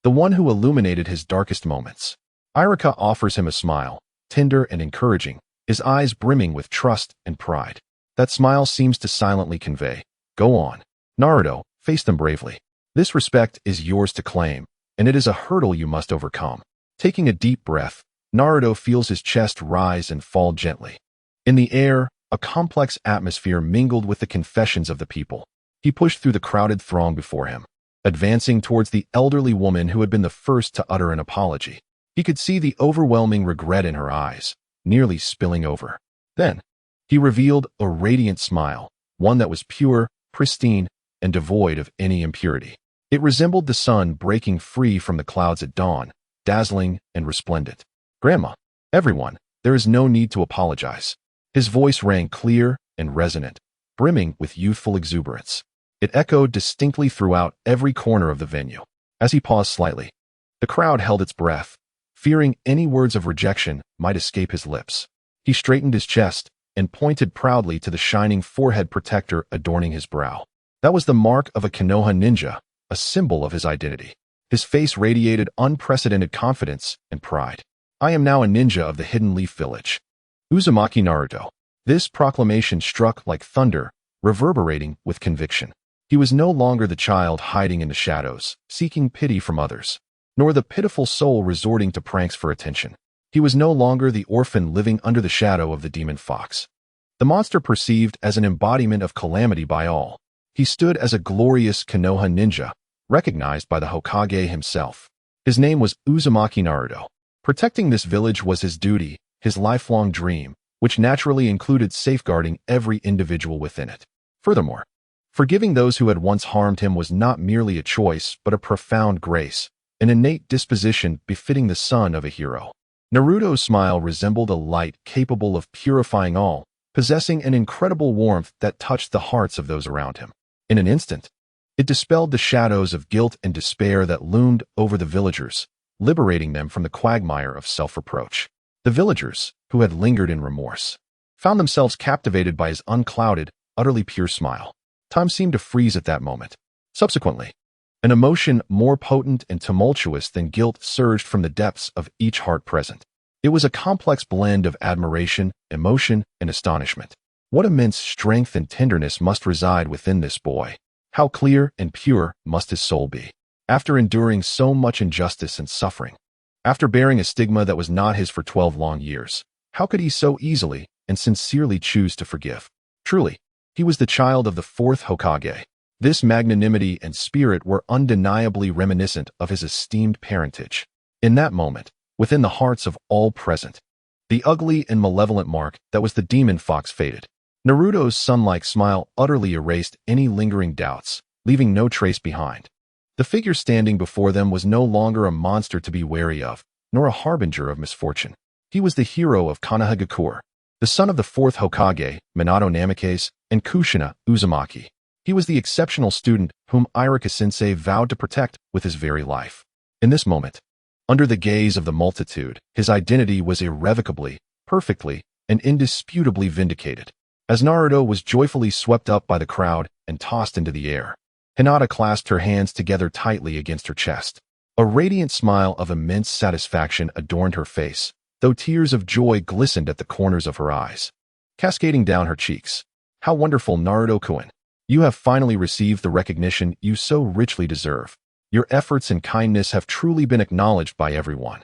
the one who illuminated his darkest moments. Iruka offers him a smile, tender and encouraging, his eyes brimming with trust and pride. That smile seems to silently convey, go on, Naruto, face them bravely. This respect is yours to claim, and it is a hurdle you must overcome. Taking a deep breath, Naruto feels his chest rise and fall gently. In the air, a complex atmosphere mingled with the confessions of the people. He pushed through the crowded throng before him, advancing towards the elderly woman who had been the first to utter an apology. He could see the overwhelming regret in her eyes, nearly spilling over. Then, he revealed a radiant smile, one that was pure, pristine, and devoid of any impurity. It resembled the sun breaking free from the clouds at dawn, dazzling and resplendent. Grandma, everyone, there is no need to apologize. His voice rang clear and resonant, brimming with youthful exuberance. It echoed distinctly throughout every corner of the venue. As he paused slightly, the crowd held its breath, fearing any words of rejection might escape his lips. He straightened his chest and pointed proudly to the shining forehead protector adorning his brow. That was the mark of a Konoha ninja, a symbol of his identity. His face radiated unprecedented confidence and pride. I am now a ninja of the Hidden Leaf Village. Uzumaki Naruto. This proclamation struck like thunder, reverberating with conviction. He was no longer the child hiding in the shadows, seeking pity from others, nor the pitiful soul resorting to pranks for attention. He was no longer the orphan living under the shadow of the demon fox, the monster perceived as an embodiment of calamity by all. He stood as a glorious Konoha ninja, recognized by the Hokage himself. His name was Uzumaki Naruto. Protecting this village was his duty, his lifelong dream, which naturally included safeguarding every individual within it. Furthermore, forgiving those who had once harmed him was not merely a choice but a profound grace, an innate disposition befitting the son of a hero. Naruto's smile resembled a light capable of purifying all, possessing an incredible warmth that touched the hearts of those around him. In an instant, it dispelled the shadows of guilt and despair that loomed over the villagers, liberating them from the quagmire of self-reproach. The villagers, who had lingered in remorse, found themselves captivated by his unclouded, utterly pure smile. Time seemed to freeze at that moment. Subsequently, an emotion more potent and tumultuous than guilt surged from the depths of each heart present. It was a complex blend of admiration, emotion, and astonishment. What immense strength and tenderness must reside within this boy. How clear and pure must his soul be. After enduring so much injustice and suffering, after bearing a stigma that was not his for 12 long years, how could he so easily and sincerely choose to forgive? Truly, he was the child of the fourth Hokage. This magnanimity and spirit were undeniably reminiscent of his esteemed parentage. In that moment, within the hearts of all present, the ugly and malevolent mark that was the demon fox faded. Naruto's sun-like smile utterly erased any lingering doubts, leaving no trace behind. The figure standing before them was no longer a monster to be wary of, nor a harbinger of misfortune. He was the hero of Konoha, the son of the fourth Hokage, Minato Namikaze, and Kushina Uzumaki. He was the exceptional student whom Iruka-sensei vowed to protect with his very life. In this moment, under the gaze of the multitude, his identity was irrevocably, perfectly, and indisputably vindicated. As Naruto was joyfully swept up by the crowd and tossed into the air, Hinata clasped her hands together tightly against her chest. A radiant smile of immense satisfaction adorned her face, though tears of joy glistened at the corners of her eyes, cascading down her cheeks. How wonderful, Naruto-kun! You have finally received the recognition you so richly deserve. Your efforts and kindness have truly been acknowledged by everyone.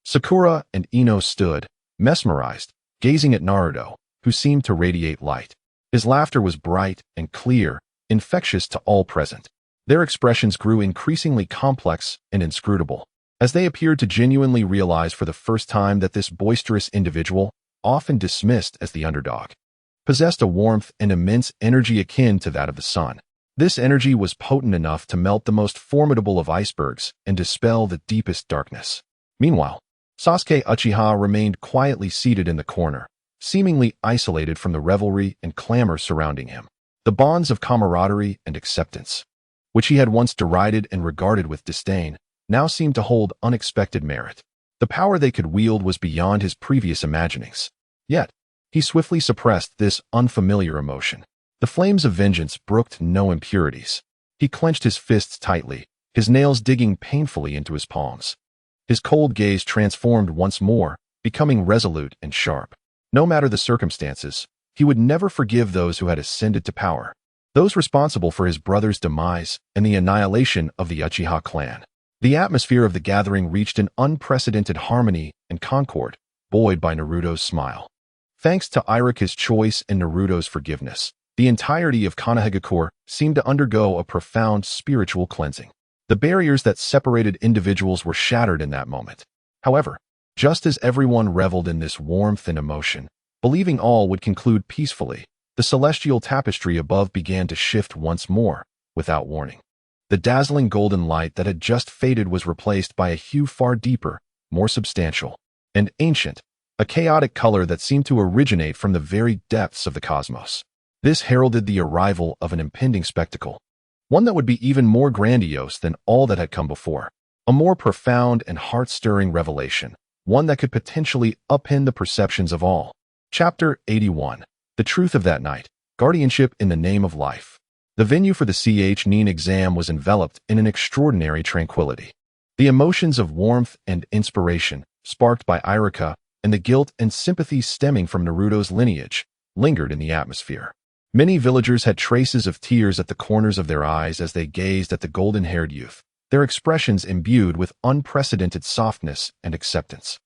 Sakura and Ino stood, mesmerized, gazing at Naruto, who seemed to radiate light. His laughter was bright and clear, infectious to all present. Their expressions grew increasingly complex and inscrutable, as they appeared to genuinely realize for the first time that this boisterous individual, often dismissed as the underdog, possessed a warmth and immense energy akin to that of the sun. This energy was potent enough to melt the most formidable of icebergs and dispel the deepest darkness. Meanwhile, Sasuke Uchiha remained quietly seated in the corner, seemingly isolated from the revelry and clamor surrounding him. The bonds of camaraderie and acceptance, which he had once derided and regarded with disdain, now seemed to hold unexpected merit. The power they could wield was beyond his previous imaginings. Yet, he swiftly suppressed this unfamiliar emotion. The flames of vengeance brooked no impurities. He clenched his fists tightly, his nails digging painfully into his palms. His cold gaze transformed once more, becoming resolute and sharp. No matter the circumstances, he would never forgive those who had ascended to power, those responsible for his brother's demise and the annihilation of the Uchiha clan. The atmosphere of the gathering reached an unprecedented harmony and concord, buoyed by Naruto's smile. Thanks to Iruka's choice and Naruto's forgiveness, the entirety of Konoha seemed to undergo a profound spiritual cleansing. The barriers that separated individuals were shattered in that moment. However, just as everyone reveled in this warmth and emotion, believing all would conclude peacefully, the celestial tapestry above began to shift once more, without warning. The dazzling golden light that had just faded was replaced by a hue far deeper, more substantial, and ancient, a chaotic color that seemed to originate from the very depths of the cosmos. This heralded the arrival of an impending spectacle, one that would be even more grandiose than all that had come before, a more profound and heart-stirring revelation, one that could potentially upend the perceptions of all. Chapter 81. The Truth of That Night. Guardianship in the Name of Life. The venue for the Chuunin exam was enveloped in an extraordinary tranquility. The emotions of warmth and inspiration, sparked by Iruka, and the guilt and sympathy stemming from Naruto's lineage, lingered in the atmosphere. Many villagers had traces of tears at the corners of their eyes as they gazed at the golden-haired youth, their expressions imbued with unprecedented softness and acceptance.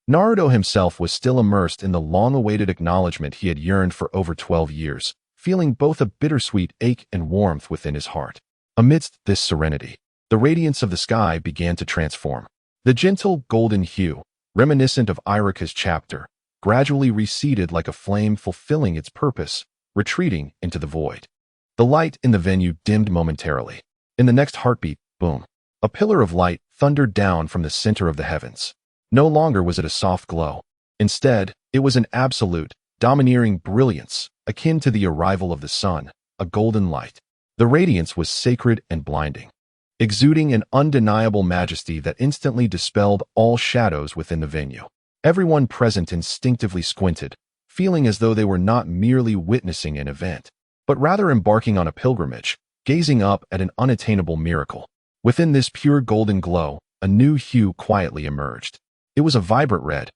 Naruto himself was still immersed in the long-awaited acknowledgement he had yearned for over 12 years, feeling both a bittersweet ache and warmth within his heart. Amidst this serenity, the radiance of the sky began to transform. The gentle golden hue, reminiscent of Iruka's chapter, gradually receded like a flame fulfilling its purpose, retreating into the void. The light in the venue dimmed momentarily. In the next heartbeat, boom, a pillar of light thundered down from the center of the heavens. No longer was it a soft glow. Instead, it was an absolute, domineering brilliance, akin to the arrival of the sun, a golden light. The radiance was sacred and blinding, exuding an undeniable majesty that instantly dispelled all shadows within the venue. Everyone present instinctively squinted, feeling as though they were not merely witnessing an event, but rather embarking on a pilgrimage, gazing up at an unattainable miracle. Within this pure golden glow, a new hue quietly emerged. It was a vibrant red,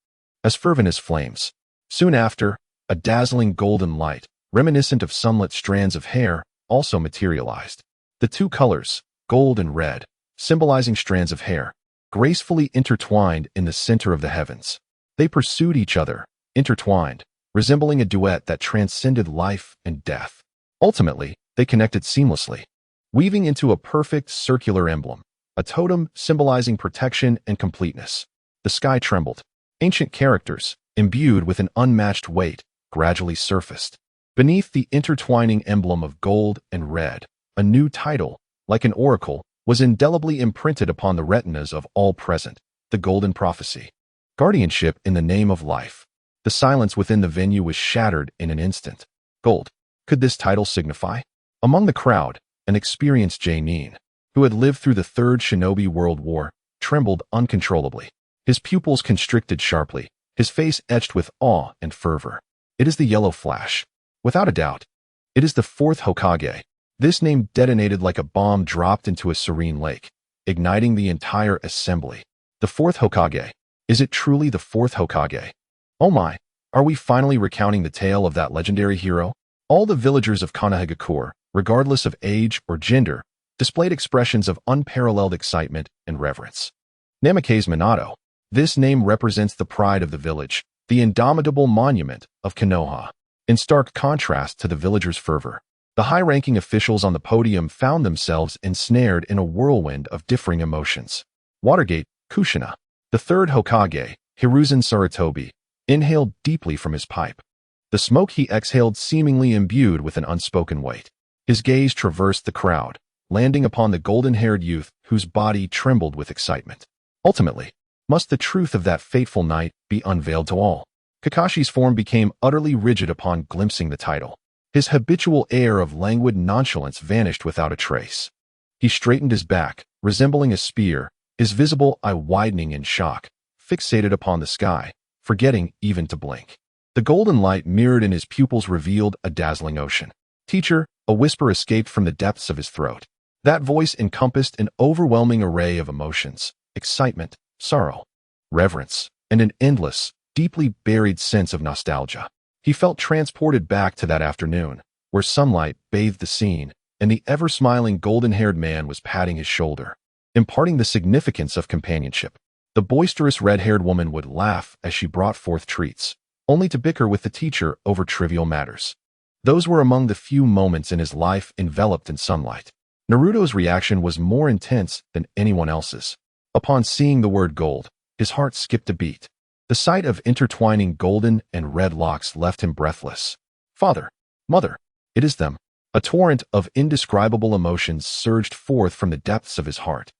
as fervent as flames. Soon after, a dazzling golden light, reminiscent of sunlit strands of hair, also materialized. The two colors, gold and red, symbolizing strands of hair, gracefully intertwined in the center of the heavens. They pursued each other, intertwined, resembling a duet that transcended life and death. Ultimately, they connected seamlessly, weaving into a perfect circular emblem, a totem symbolizing protection and completeness. The sky trembled. Ancient characters, imbued with an unmatched weight, gradually surfaced. Beneath the intertwining emblem of gold and red, a new title, like an oracle, was indelibly imprinted upon the retinas of all present: the Golden Prophecy. Guardianship in the name of life. The silence within the venue was shattered in an instant. Gold. Could this title signify? Among the crowd, an experienced Jainin, who had lived through the Third Shinobi World War, trembled uncontrollably. His pupils constricted sharply, his face etched with awe and fervor. It is the Yellow Flash. Without a doubt, it is the Fourth Hokage. This name detonated like a bomb dropped into a serene lake, igniting the entire assembly. The Fourth Hokage. Is it truly the Fourth Hokage? Oh my, are we finally recounting the tale of that legendary hero? All the villagers of Konoha, regardless of age or gender, displayed expressions of unparalleled excitement and reverence. Namake's Minato. This name represents the pride of the village, the indomitable monument of Konoha. In stark contrast to the villagers' fervor, the high-ranking officials on the podium found themselves ensnared in a whirlwind of differing emotions. Watergate, Kushina. The Third Hokage, Hiruzen Sarutobi, inhaled deeply from his pipe. The smoke he exhaled seemingly imbued with an unspoken weight. His gaze traversed the crowd, landing upon the golden-haired youth whose body trembled with excitement. Ultimately, must the truth of that fateful night be unveiled to all? Kakashi's form became utterly rigid upon glimpsing the title. His habitual air of languid nonchalance vanished without a trace. He straightened his back, resembling a spear, his visible eye widening in shock, fixated upon the sky, forgetting even to blink. The golden light mirrored in his pupils revealed a dazzling ocean. "Teacher," a whisper escaped from the depths of his throat. That voice encompassed an overwhelming array of emotions: excitement, sorrow, reverence, and an endless, deeply buried sense of nostalgia. He felt transported back to that afternoon, where sunlight bathed the scene, and the ever-smiling golden-haired man was patting his shoulder, imparting the significance of companionship. The boisterous red-haired woman would laugh as she brought forth treats, only to bicker with the teacher over trivial matters. Those were among the few moments in his life enveloped in sunlight. Naruto's reaction was more intense than anyone else's. Upon seeing the word gold, his heart skipped a beat. The sight of intertwining golden and red locks left him breathless. Father, mother, it is them. A torrent of indescribable emotions surged forth from the depths of his heart,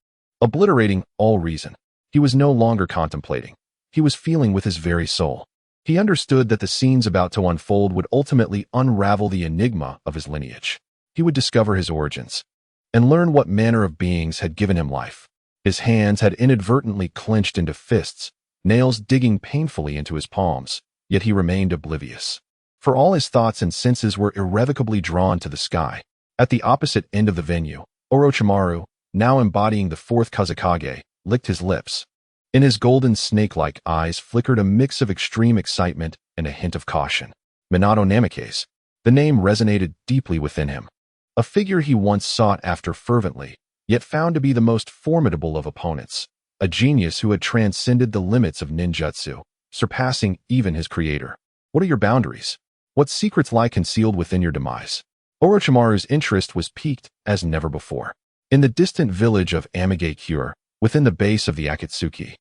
obliterating all reason. He was no longer contemplating. He was feeling with his very soul. He understood that the scenes about to unfold would ultimately unravel the enigma of his lineage. He would discover his origins and learn what manner of beings had given him life. His hands had inadvertently clenched into fists, nails digging painfully into his palms, yet he remained oblivious. For all his thoughts and senses were irrevocably drawn to the sky. At the opposite end of the venue, Orochimaru, now embodying the Fourth Hokage, licked his lips. In his golden snake-like eyes flickered a mix of extreme excitement and a hint of caution. Minato Namake's. The name resonated deeply within him. A figure he once sought after fervently, yet found to be the most formidable of opponents. A genius who had transcended the limits of ninjutsu, surpassing even his creator. What are your boundaries? What secrets lie concealed within your demise? Orochimaru's interest was piqued as never before. In the distant village of Amigakure, within the base of the Akatsuki,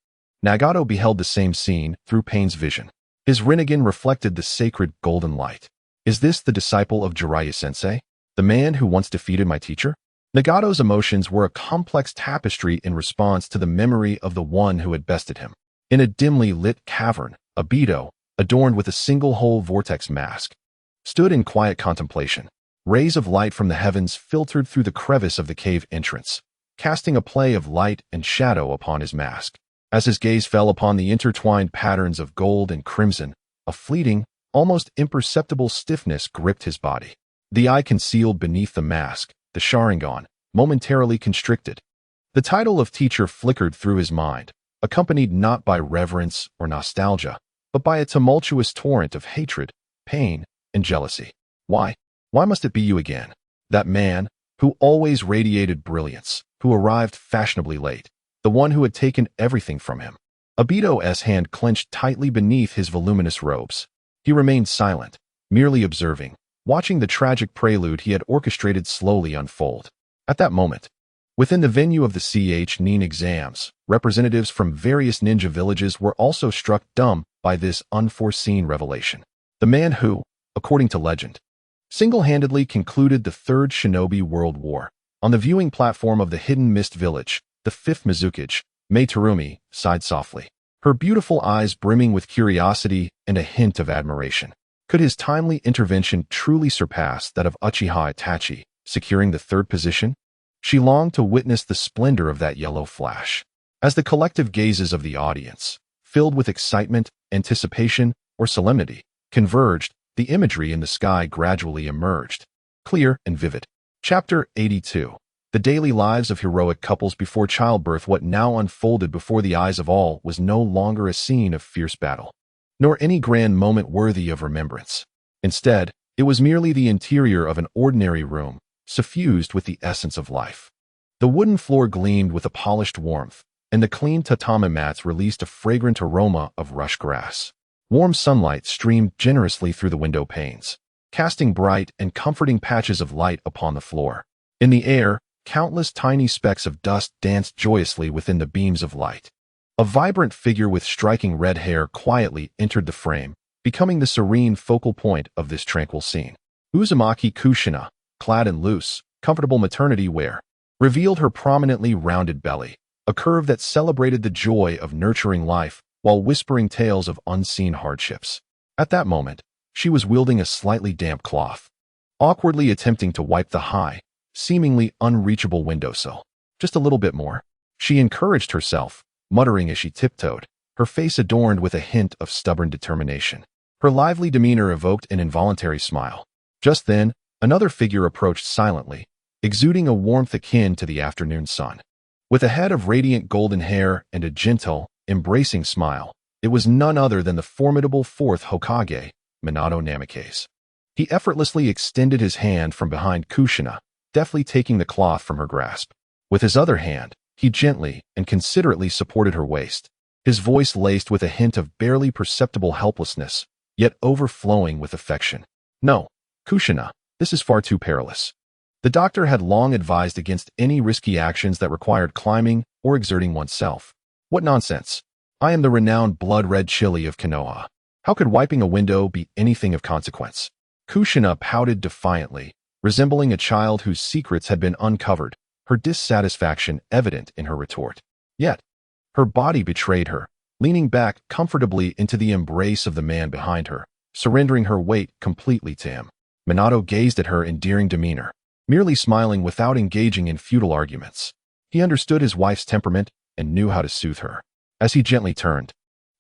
Nagato beheld the same scene through Pain's vision. His Rinnegan reflected the sacred golden light. Is this the disciple of Jiraiya-sensei? The man who once defeated my teacher? Nagato's emotions were a complex tapestry in response to the memory of the one who had bested him. In a dimly lit cavern, a Beto, adorned with a single-hole vortex mask, stood in quiet contemplation. Rays of light from the heavens filtered through the crevice of the cave entrance, casting a play of light and shadow upon his mask. As his gaze fell upon the intertwined patterns of gold and crimson, a fleeting, almost imperceptible stiffness gripped his body. The eye concealed beneath the mask, the Sharingan, momentarily constricted. The title of teacher flickered through his mind, accompanied not by reverence or nostalgia, but by a tumultuous torrent of hatred, pain, and jealousy. Why? Why must it be you again? That man, who always radiated brilliance, who arrived fashionably late, the one who had taken everything from him. Obito's hand clenched tightly beneath his voluminous robes. He remained silent, merely observing, watching the tragic prelude he had orchestrated slowly unfold. At that moment, within the venue of the Chuunin Exams, representatives from various ninja villages were also struck dumb by this unforeseen revelation. The man who, according to legend, single-handedly concluded the Third Shinobi World War. On the viewing platform of the Hidden Mist Village, the fifth Mizukage, Mei Terumi, sighed softly, her beautiful eyes brimming with curiosity and a hint of admiration. Could his timely intervention truly surpass that of Uchiha Itachi, securing the third position? She longed to witness the splendor of that yellow flash. As the collective gazes of the audience, filled with excitement, anticipation, or solemnity, converged, the imagery in the sky gradually emerged, clear and vivid. Chapter 82. The daily lives of heroic couples before childbirth. What now unfolded before the eyes of all was no longer a scene of fierce battle, nor any grand moment worthy of remembrance. Instead, it was merely the interior of an ordinary room, suffused with the essence of life. The wooden floor gleamed with a polished warmth, and the clean tatami mats released a fragrant aroma of rush grass. Warm sunlight streamed generously through the window panes, casting bright and comforting patches of light upon the floor. In the air, countless tiny specks of dust danced joyously within the beams of light. A vibrant figure with striking red hair quietly entered the frame, becoming the serene focal point of this tranquil scene. Uzumaki Kushina, clad in loose, comfortable maternity wear, revealed her prominently rounded belly, a curve that celebrated the joy of nurturing life while whispering tales of unseen hardships. At that moment, she was wielding a slightly damp cloth, awkwardly attempting to wipe the high, seemingly unreachable windowsill. Just a little bit more, she encouraged herself, muttering as she tiptoed, her face adorned with a hint of stubborn determination. Her lively demeanor evoked an involuntary smile. Just then, another figure approached silently, exuding a warmth akin to the afternoon sun. With a head of radiant golden hair and a gentle, embracing smile, it was none other than the formidable fourth Hokage, Minato Namikaze. He effortlessly extended his hand from behind Kushina, deftly taking the cloth from her grasp. With his other hand, he gently and considerately supported her waist, his voice laced with a hint of barely perceptible helplessness, yet overflowing with affection. "No, Kushina, this is far too perilous." The doctor had long advised against any risky actions that required climbing or exerting oneself. What nonsense! I am the renowned blood-red chili of Konoha. How could wiping a window be anything of consequence? Kushina pouted defiantly, resembling a child whose secrets had been uncovered, her dissatisfaction evident in her retort. Yet, her body betrayed her, leaning back comfortably into the embrace of the man behind her, surrendering her weight completely to him. Minato gazed at her endearing demeanor, merely smiling without engaging in futile arguments. He understood his wife's temperament and knew how to soothe her. As he gently turned,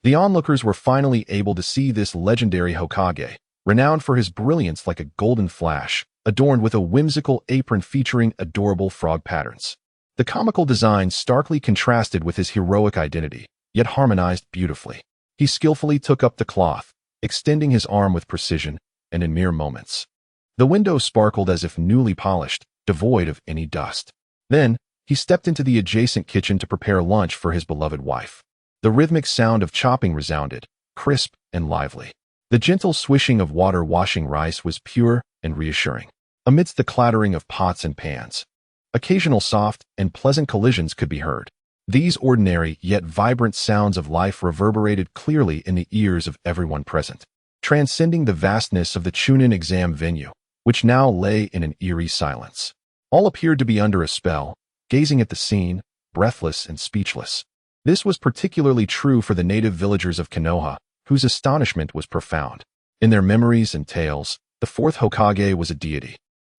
the onlookers were finally able to see this legendary Hokage, renowned for his brilliance like a golden flash, adorned with a whimsical apron featuring adorable frog patterns. The comical design starkly contrasted with his heroic identity, yet harmonized beautifully. He skillfully took up the cloth, extending his arm with precision, and in mere moments, the window sparkled as if newly polished, devoid of any dust. Then, he stepped into the adjacent kitchen to prepare lunch for his beloved wife. The rhythmic sound of chopping resounded, crisp and lively. The gentle swishing of water washing rice was pure and reassuring. Amidst the clattering of pots and pans, occasional soft and pleasant collisions could be heard. These ordinary yet vibrant sounds of life reverberated clearly in the ears of everyone present, transcending the vastness of the Chuunin Exam venue, which now lay in an eerie silence. All appeared to be under a spell, gazing at the scene, breathless and speechless. This was particularly true for the native villagers of Konoha, whose astonishment was profound. In their memories and tales, the fourth Hokage was a deity,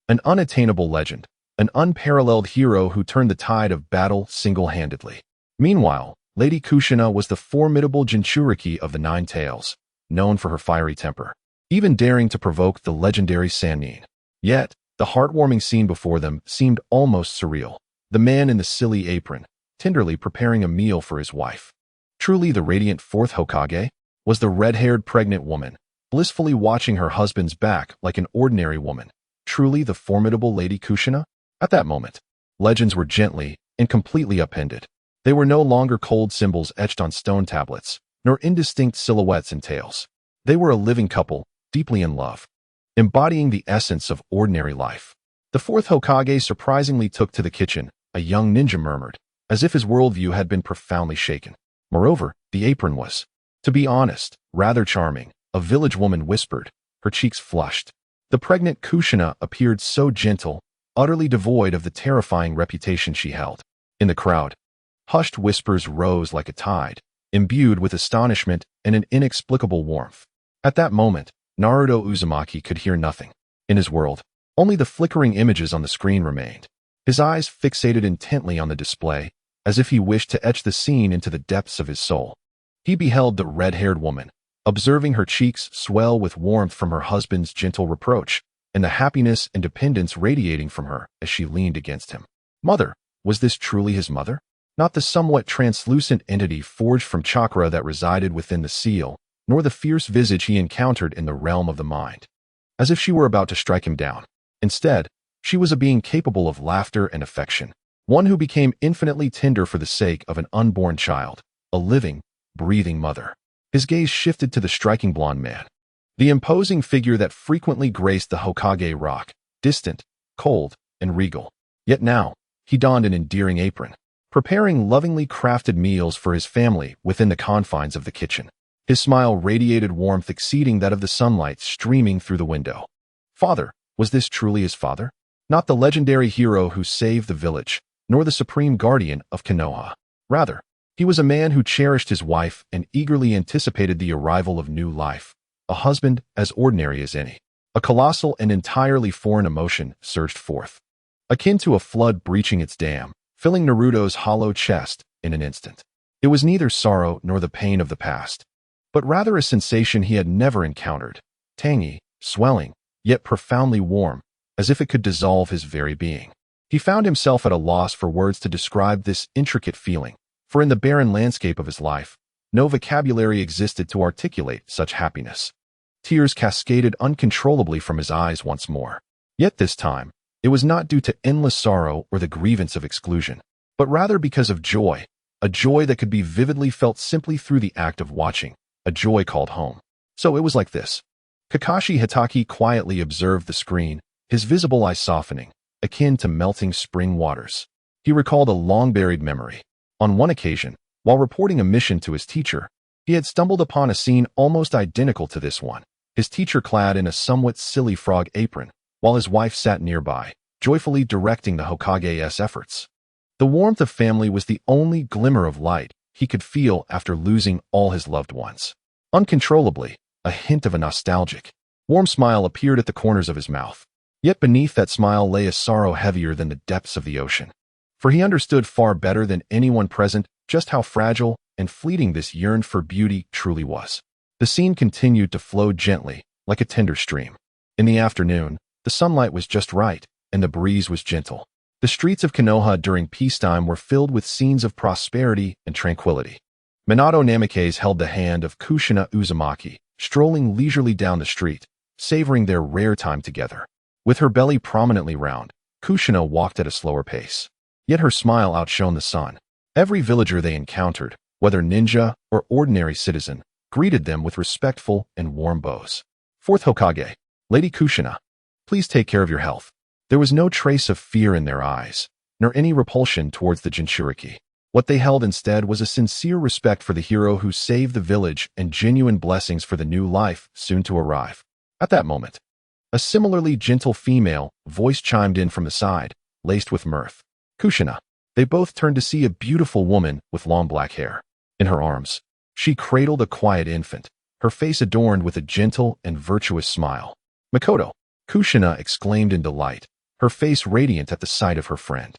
an unattainable legend, an unparalleled hero who turned the tide of battle single-handedly. Meanwhile, Lady Kushina was the formidable Jinchuriki of the Nine Tails, known for her fiery temper, even daring to provoke the legendary Sannin. Yet, the heartwarming scene before them seemed almost surreal. The man in the silly apron, tenderly preparing a meal for his wife. Truly the radiant fourth Hokage? was the red-haired pregnant woman, blissfully watching her husband's back like an ordinary woman. Truly the formidable Lady Kushina? At that moment, legends were gently and completely upended. They were no longer cold symbols etched on stone tablets, nor indistinct silhouettes and tales. They were a living couple, deeply in love, embodying the essence of ordinary life. The fourth Hokage surprisingly took to the kitchen, a young ninja murmured, as if his worldview had been profoundly shaken. Moreover, the apron was, to be honest, rather charming, a village woman whispered, her cheeks flushed. The pregnant Kushina appeared so gentle, utterly devoid of the terrifying reputation she held. In the crowd, hushed whispers rose like a tide, imbued with astonishment and an inexplicable warmth. At that moment, Naruto Uzumaki could hear nothing. In his world, only the flickering images on the screen remained. His eyes fixated intently on the display, as if he wished to etch the scene into the depths of his soul. He beheld the red-haired woman, observing her cheeks swell with warmth from her husband's gentle reproach, and the happiness and dependence radiating from her as she leaned against him. Mother, was this truly his mother? Not the somewhat translucent entity forged from chakra that resided within the seal, nor the fierce visage he encountered in the realm of the mind. As if she were about to strike him down. Instead, she was a being capable of laughter and affection, one who became infinitely tender for the sake of an unborn child, a living, breathing mother. His gaze shifted to the striking blonde man, the imposing figure that frequently graced the Hokage rock, distant, cold, and regal. Yet now, he donned an endearing apron, preparing lovingly crafted meals for his family within the confines of the kitchen. His smile radiated warmth exceeding that of the sunlight streaming through the window. Father, was this truly his father? Not the legendary hero who saved the village, nor the supreme guardian of Konoha. Rather, he was a man who cherished his wife and eagerly anticipated the arrival of new life, a husband as ordinary as any. A colossal and entirely foreign emotion surged forth, akin to a flood breaching its dam, filling Naruto's hollow chest in an instant. It was neither sorrow nor the pain of the past, but rather a sensation he had never encountered, tangy, swelling, yet profoundly warm, as if it could dissolve his very being. He found himself at a loss for words to describe this intricate feeling, for in the barren landscape of his life, no vocabulary existed to articulate such happiness. Tears cascaded uncontrollably from his eyes once more. Yet this time, it was not due to endless sorrow or the grievance of exclusion, but rather because of joy, a joy that could be vividly felt simply through the act of watching, a joy called home. So it was like this. Kakashi Hatake quietly observed the screen, his visible eye softening, akin to melting spring waters. He recalled a long-buried memory. On one occasion, while reporting a mission to his teacher, he had stumbled upon a scene almost identical to this one, his teacher clad in a somewhat silly frog apron, while his wife sat nearby, joyfully directing the Hokage's efforts. The warmth of family was the only glimmer of light he could feel after losing all his loved ones. Uncontrollably, a hint of a nostalgic, warm smile appeared at the corners of his mouth. Yet beneath that smile lay a sorrow heavier than the depths of the ocean. For he understood far better than anyone present just how fragile and fleeting this yearned for beauty truly was. The scene continued to flow gently, like a tender stream. In the afternoon, the sunlight was just right, and the breeze was gentle. The streets of Konoha during peacetime were filled with scenes of prosperity and tranquility. Minato Namikaze held the hand of Kushina Uzumaki, strolling leisurely down the street, savoring their rare time together. With her belly prominently round, Kushina walked at a slower pace. Yet her smile outshone the sun. Every villager they encountered, whether ninja or ordinary citizen, greeted them with respectful and warm bows. Fourth Hokage, Lady Kushina, please take care of your health. There was no trace of fear in their eyes, nor any repulsion towards the Jinchuriki. What they held instead was a sincere respect for the hero who saved the village and genuine blessings for the new life soon to arrive. At that moment, a similarly gentle female voice chimed in from the side, laced with mirth. Kushina. They both turned to see a beautiful woman with long black hair. In her arms, she cradled a quiet infant, her face adorned with a gentle and virtuous smile. Makoto, Kushina exclaimed in delight, her face radiant at the sight of her friend.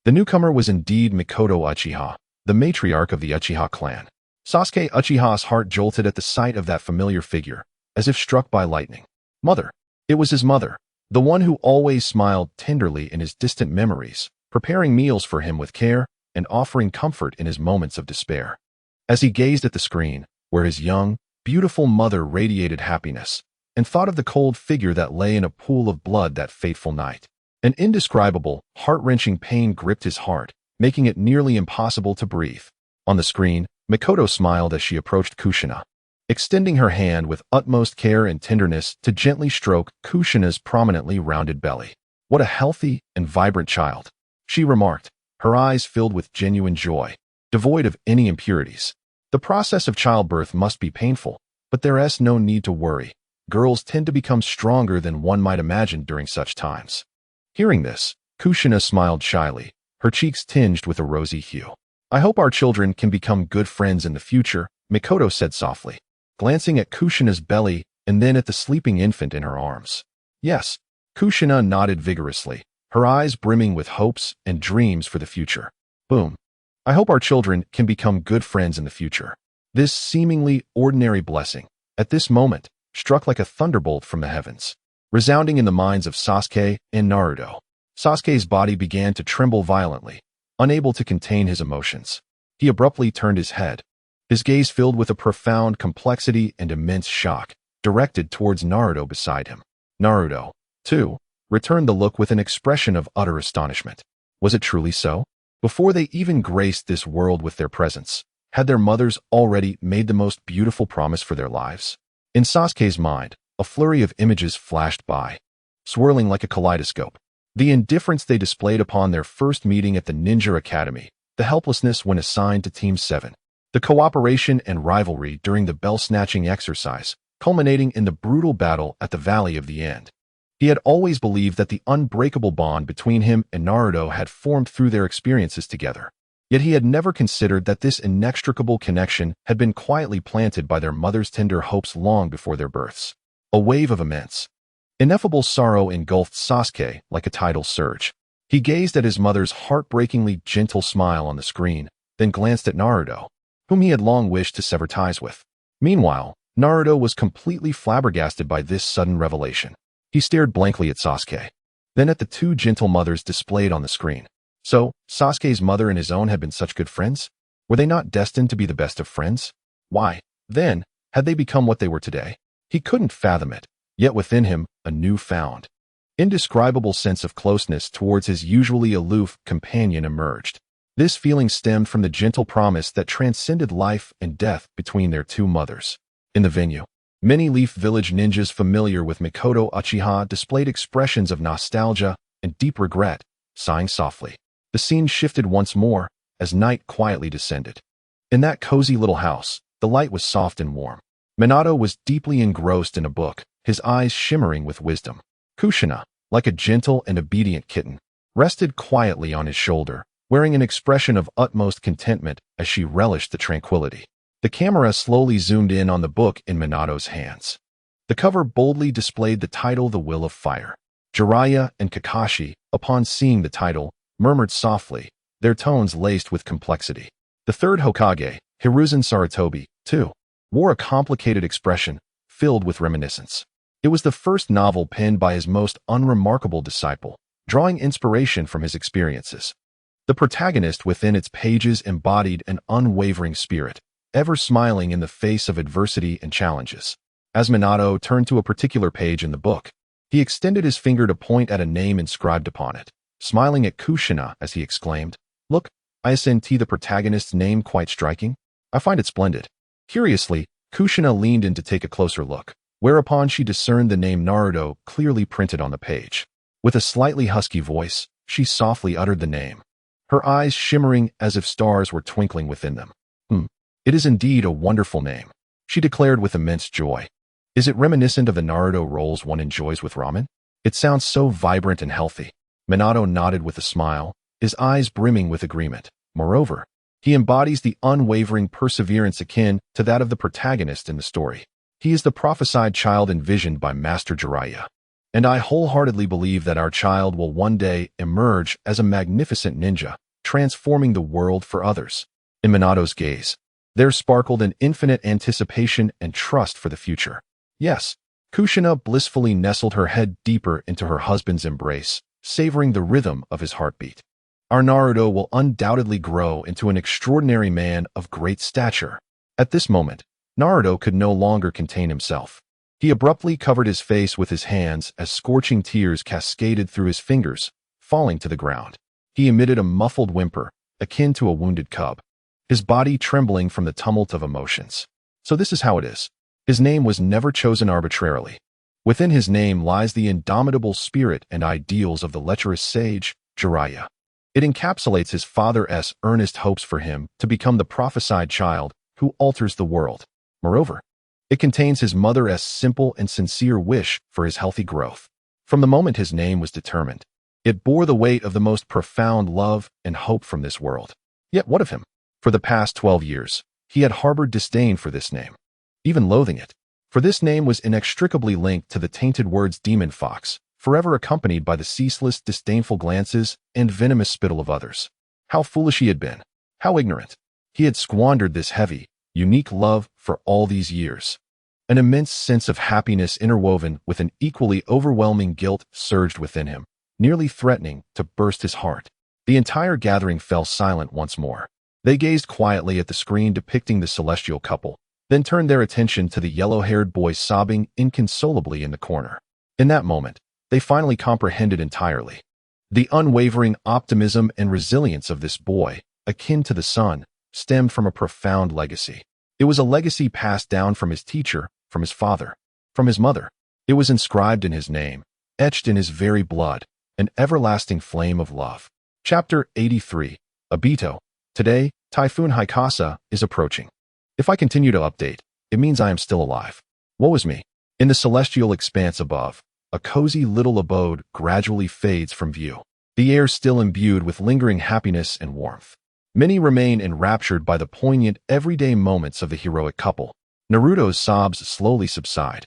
The newcomer was indeed Mikoto Uchiha, the matriarch of the Uchiha clan. Sasuke Uchiha's heart jolted at the sight of that familiar figure, as if struck by lightning. Mother. It was his mother, the one who always smiled tenderly in his distant memories, preparing meals for him with care and offering comfort in his moments of despair. As he gazed at the screen, where his young, beautiful mother radiated happiness, and thought of the cold figure that lay in a pool of blood that fateful night. An indescribable, heart-wrenching pain gripped his heart, making it nearly impossible to breathe. On the screen, Mikoto smiled as she approached Kushina, extending her hand with utmost care and tenderness to gently stroke Kushina's prominently rounded belly. "What a healthy and vibrant child," she remarked, her eyes filled with genuine joy, devoid of any impurities. The process of childbirth must be painful, but there is no need to worry. Girls tend to become stronger than one might imagine during such times. Hearing this, Kushina smiled shyly, her cheeks tinged with a rosy hue. "I hope our children can become good friends in the future," Mikoto said softly, glancing at Kushina's belly and then at the sleeping infant in her arms. "Yes," Kushina nodded vigorously, her eyes brimming with hopes and dreams for the future. Boom. "I hope our children can become good friends in the future." This seemingly ordinary blessing, at this moment, struck like a thunderbolt from the heavens, resounding in the minds of Sasuke and Naruto. Sasuke's body began to tremble violently, unable to contain his emotions. He abruptly turned his head, his gaze filled with a profound complexity and immense shock, directed towards Naruto beside him. Naruto, too, returned the look with an expression of utter astonishment. Was it truly so? Before they even graced this world with their presence, had their mothers already made the most beautiful promise for their lives? In Sasuke's mind, a flurry of images flashed by, swirling like a kaleidoscope. The indifference they displayed upon their first meeting at the Ninja Academy, the helplessness when assigned to Team 7, the cooperation and rivalry during the bell-snatching exercise, culminating in the brutal battle at the Valley of the End. He had always believed that the unbreakable bond between him and Naruto had formed through their experiences together. Yet he had never considered that this inextricable connection had been quietly planted by their mother's tender hopes long before their births. A wave of immense, ineffable sorrow engulfed Sasuke like a tidal surge. He gazed at his mother's heartbreakingly gentle smile on the screen, then glanced at Naruto, whom he had long wished to sever ties with. Meanwhile, Naruto was completely flabbergasted by this sudden revelation. He stared blankly at Sasuke, then at the two gentle mothers displayed on the screen. So, Sasuke's mother and his own had been such good friends? Were they not destined to be the best of friends? Why, then, had they become what they were today? He couldn't fathom it, yet within him, a newfound, indescribable sense of closeness towards his usually aloof companion emerged. This feeling stemmed from the gentle promise that transcended life and death between their two mothers. In the venue, many Leaf Village ninjas familiar with Mikoto Uchiha displayed expressions of nostalgia and deep regret, sighing softly. The scene shifted once more as night quietly descended. In that cozy little house, the light was soft and warm. Minato was deeply engrossed in a book, his eyes shimmering with wisdom. Kushina, like a gentle and obedient kitten, rested quietly on his shoulder, wearing an expression of utmost contentment as she relished the tranquility. The camera slowly zoomed in on the book in Minato's hands. The cover boldly displayed the title The Will of Fire. Jiraiya and Kakashi, upon seeing the title, murmured softly, their tones laced with complexity. The third Hokage, Hiruzen Sarutobi, too, wore a complicated expression, filled with reminiscence. It was the first novel penned by his most unremarkable disciple, drawing inspiration from his experiences. The protagonist within its pages embodied an unwavering spirit, ever smiling in the face of adversity and challenges. As Minato turned to a particular page in the book, he extended his finger to point at a name inscribed upon it, smiling at Kushina as he exclaimed, "Look, isn't the protagonist's name quite striking? I find it splendid." Curiously, Kushina leaned in to take a closer look, whereupon she discerned the name Naruto clearly printed on the page. With a slightly husky voice, she softly uttered the name, her eyes shimmering as if stars were twinkling within them. It is indeed a wonderful name," she declared with immense joy. "Is it reminiscent of the Naruto rolls one enjoys with ramen? It sounds so vibrant and healthy." Minato nodded with a smile, his eyes brimming with agreement. Moreover, he embodies the unwavering perseverance akin to that of the protagonist in the story. He is the prophesied child envisioned by Master Jiraiya. And I wholeheartedly believe that our child will one day emerge as a magnificent ninja, transforming the world for others. In Minato's gaze, there sparkled an infinite anticipation and trust for the future. Yes, Kushina blissfully nestled her head deeper into her husband's embrace, savoring the rhythm of his heartbeat. Our Naruto will undoubtedly grow into an extraordinary man of great stature. At this moment, Naruto could no longer contain himself. He abruptly covered his face with his hands as scorching tears cascaded through his fingers, falling to the ground. He emitted a muffled whimper, akin to a wounded cub, his body trembling from the tumult of emotions. So this is how it is. His name was never chosen arbitrarily. Within his name lies the indomitable spirit and ideals of the lecherous sage, Jiraiya. It encapsulates his father's earnest hopes for him to become the prophesied child who alters the world. Moreover, it contains his mother's simple and sincere wish for his healthy growth. From the moment his name was determined, it bore the weight of the most profound love and hope from this world. Yet what of him? For the past 12 years, he had harbored disdain for this name, even loathing it. For this name was inextricably linked to the tainted words demon fox, forever accompanied by the ceaseless, disdainful glances and venomous spittle of others. How foolish he had been. How ignorant. He had squandered this heavy, unique love for all these years. An immense sense of happiness interwoven with an equally overwhelming guilt surged within him, nearly threatening to burst his heart. The entire gathering fell silent once more. They gazed quietly at the screen depicting the celestial couple, then turned their attention to the yellow-haired boy sobbing inconsolably in the corner. In that moment, they finally comprehended entirely. The unwavering optimism and resilience of this boy, akin to the sun, stemmed from a profound legacy. It was a legacy passed down from his teacher, from his father, from his mother. It was inscribed in his name, etched in his very blood, an everlasting flame of love. Chapter 83. Obito. Today, Typhoon Haikasa is approaching. If I continue to update, it means I am still alive. Woe is me. In the celestial expanse above, a cozy little abode gradually fades from view. The air still imbued with lingering happiness and warmth. Many remain enraptured by the poignant, everyday moments of the heroic couple. Naruto's sobs slowly subside,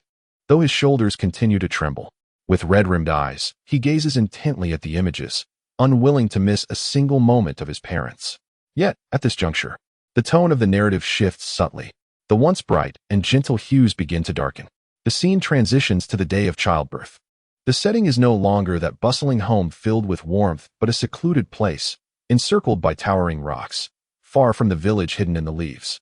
though his shoulders continue to tremble. With red-rimmed eyes, he gazes intently at the images, unwilling to miss a single moment of his parents. Yet, at this juncture, the tone of the narrative shifts subtly. The once bright and gentle hues begin to darken. The scene transitions to the day of childbirth. The setting is no longer that bustling home filled with warmth, but a secluded place, encircled by towering rocks, far from the village hidden in the leaves.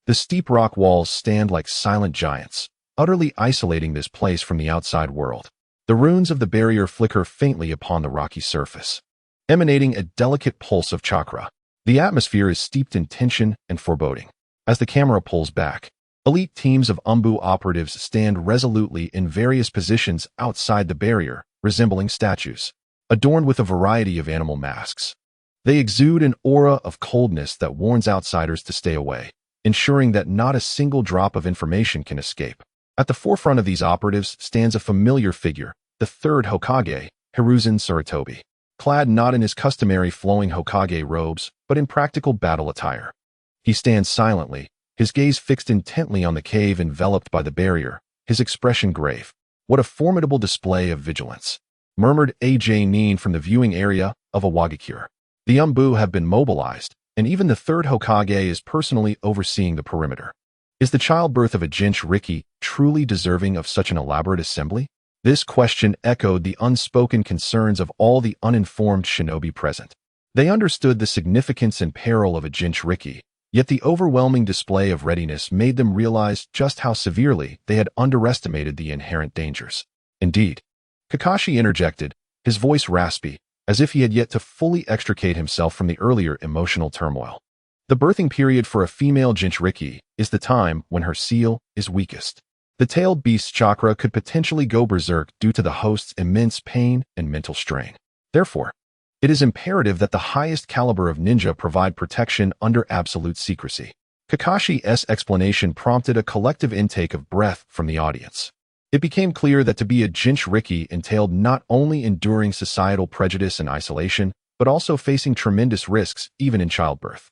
The steep rock walls stand like silent giants, utterly isolating this place from the outside world. The runes of the barrier flicker faintly upon the rocky surface, emanating a delicate pulse of chakra. The atmosphere is steeped in tension and foreboding. As the camera pulls back, elite teams of Umbu operatives stand resolutely in various positions outside the barrier, resembling statues, adorned with a variety of animal masks. They exude an aura of coldness that warns outsiders to stay away, ensuring that not a single drop of information can escape. At the forefront of these operatives stands a familiar figure, the Third Hokage, Hiruzen Sarutobi, clad not in his customary flowing Hokage robes, but in practical battle attire. He stands silently, his gaze fixed intently on the cave enveloped by the barrier, his expression grave. What a formidable display of vigilance, murmured A.J. Neen from the viewing area of Awagakure. The Umbu have been mobilized, and even the Third Hokage is personally overseeing the perimeter. Is the childbirth of a Jinchuriki truly deserving of such an elaborate assembly? This question echoed the unspoken concerns of all the uninformed shinobi present. They understood the significance and peril of a Jinchuriki, yet the overwhelming display of readiness made them realize just how severely they had underestimated the inherent dangers. Indeed, Kakashi interjected, his voice raspy, as if he had yet to fully extricate himself from the earlier emotional turmoil. The birthing period for a female Jinchuriki is the time when her seal is weakest. The tailed beast's chakra could potentially go berserk due to the host's immense pain and mental strain. Therefore, it is imperative that the highest caliber of ninja provide protection under absolute secrecy. Kakashi's explanation prompted a collective intake of breath from the audience. It became clear that to be a Jinchuriki entailed not only enduring societal prejudice and isolation, but also facing tremendous risks even in childbirth.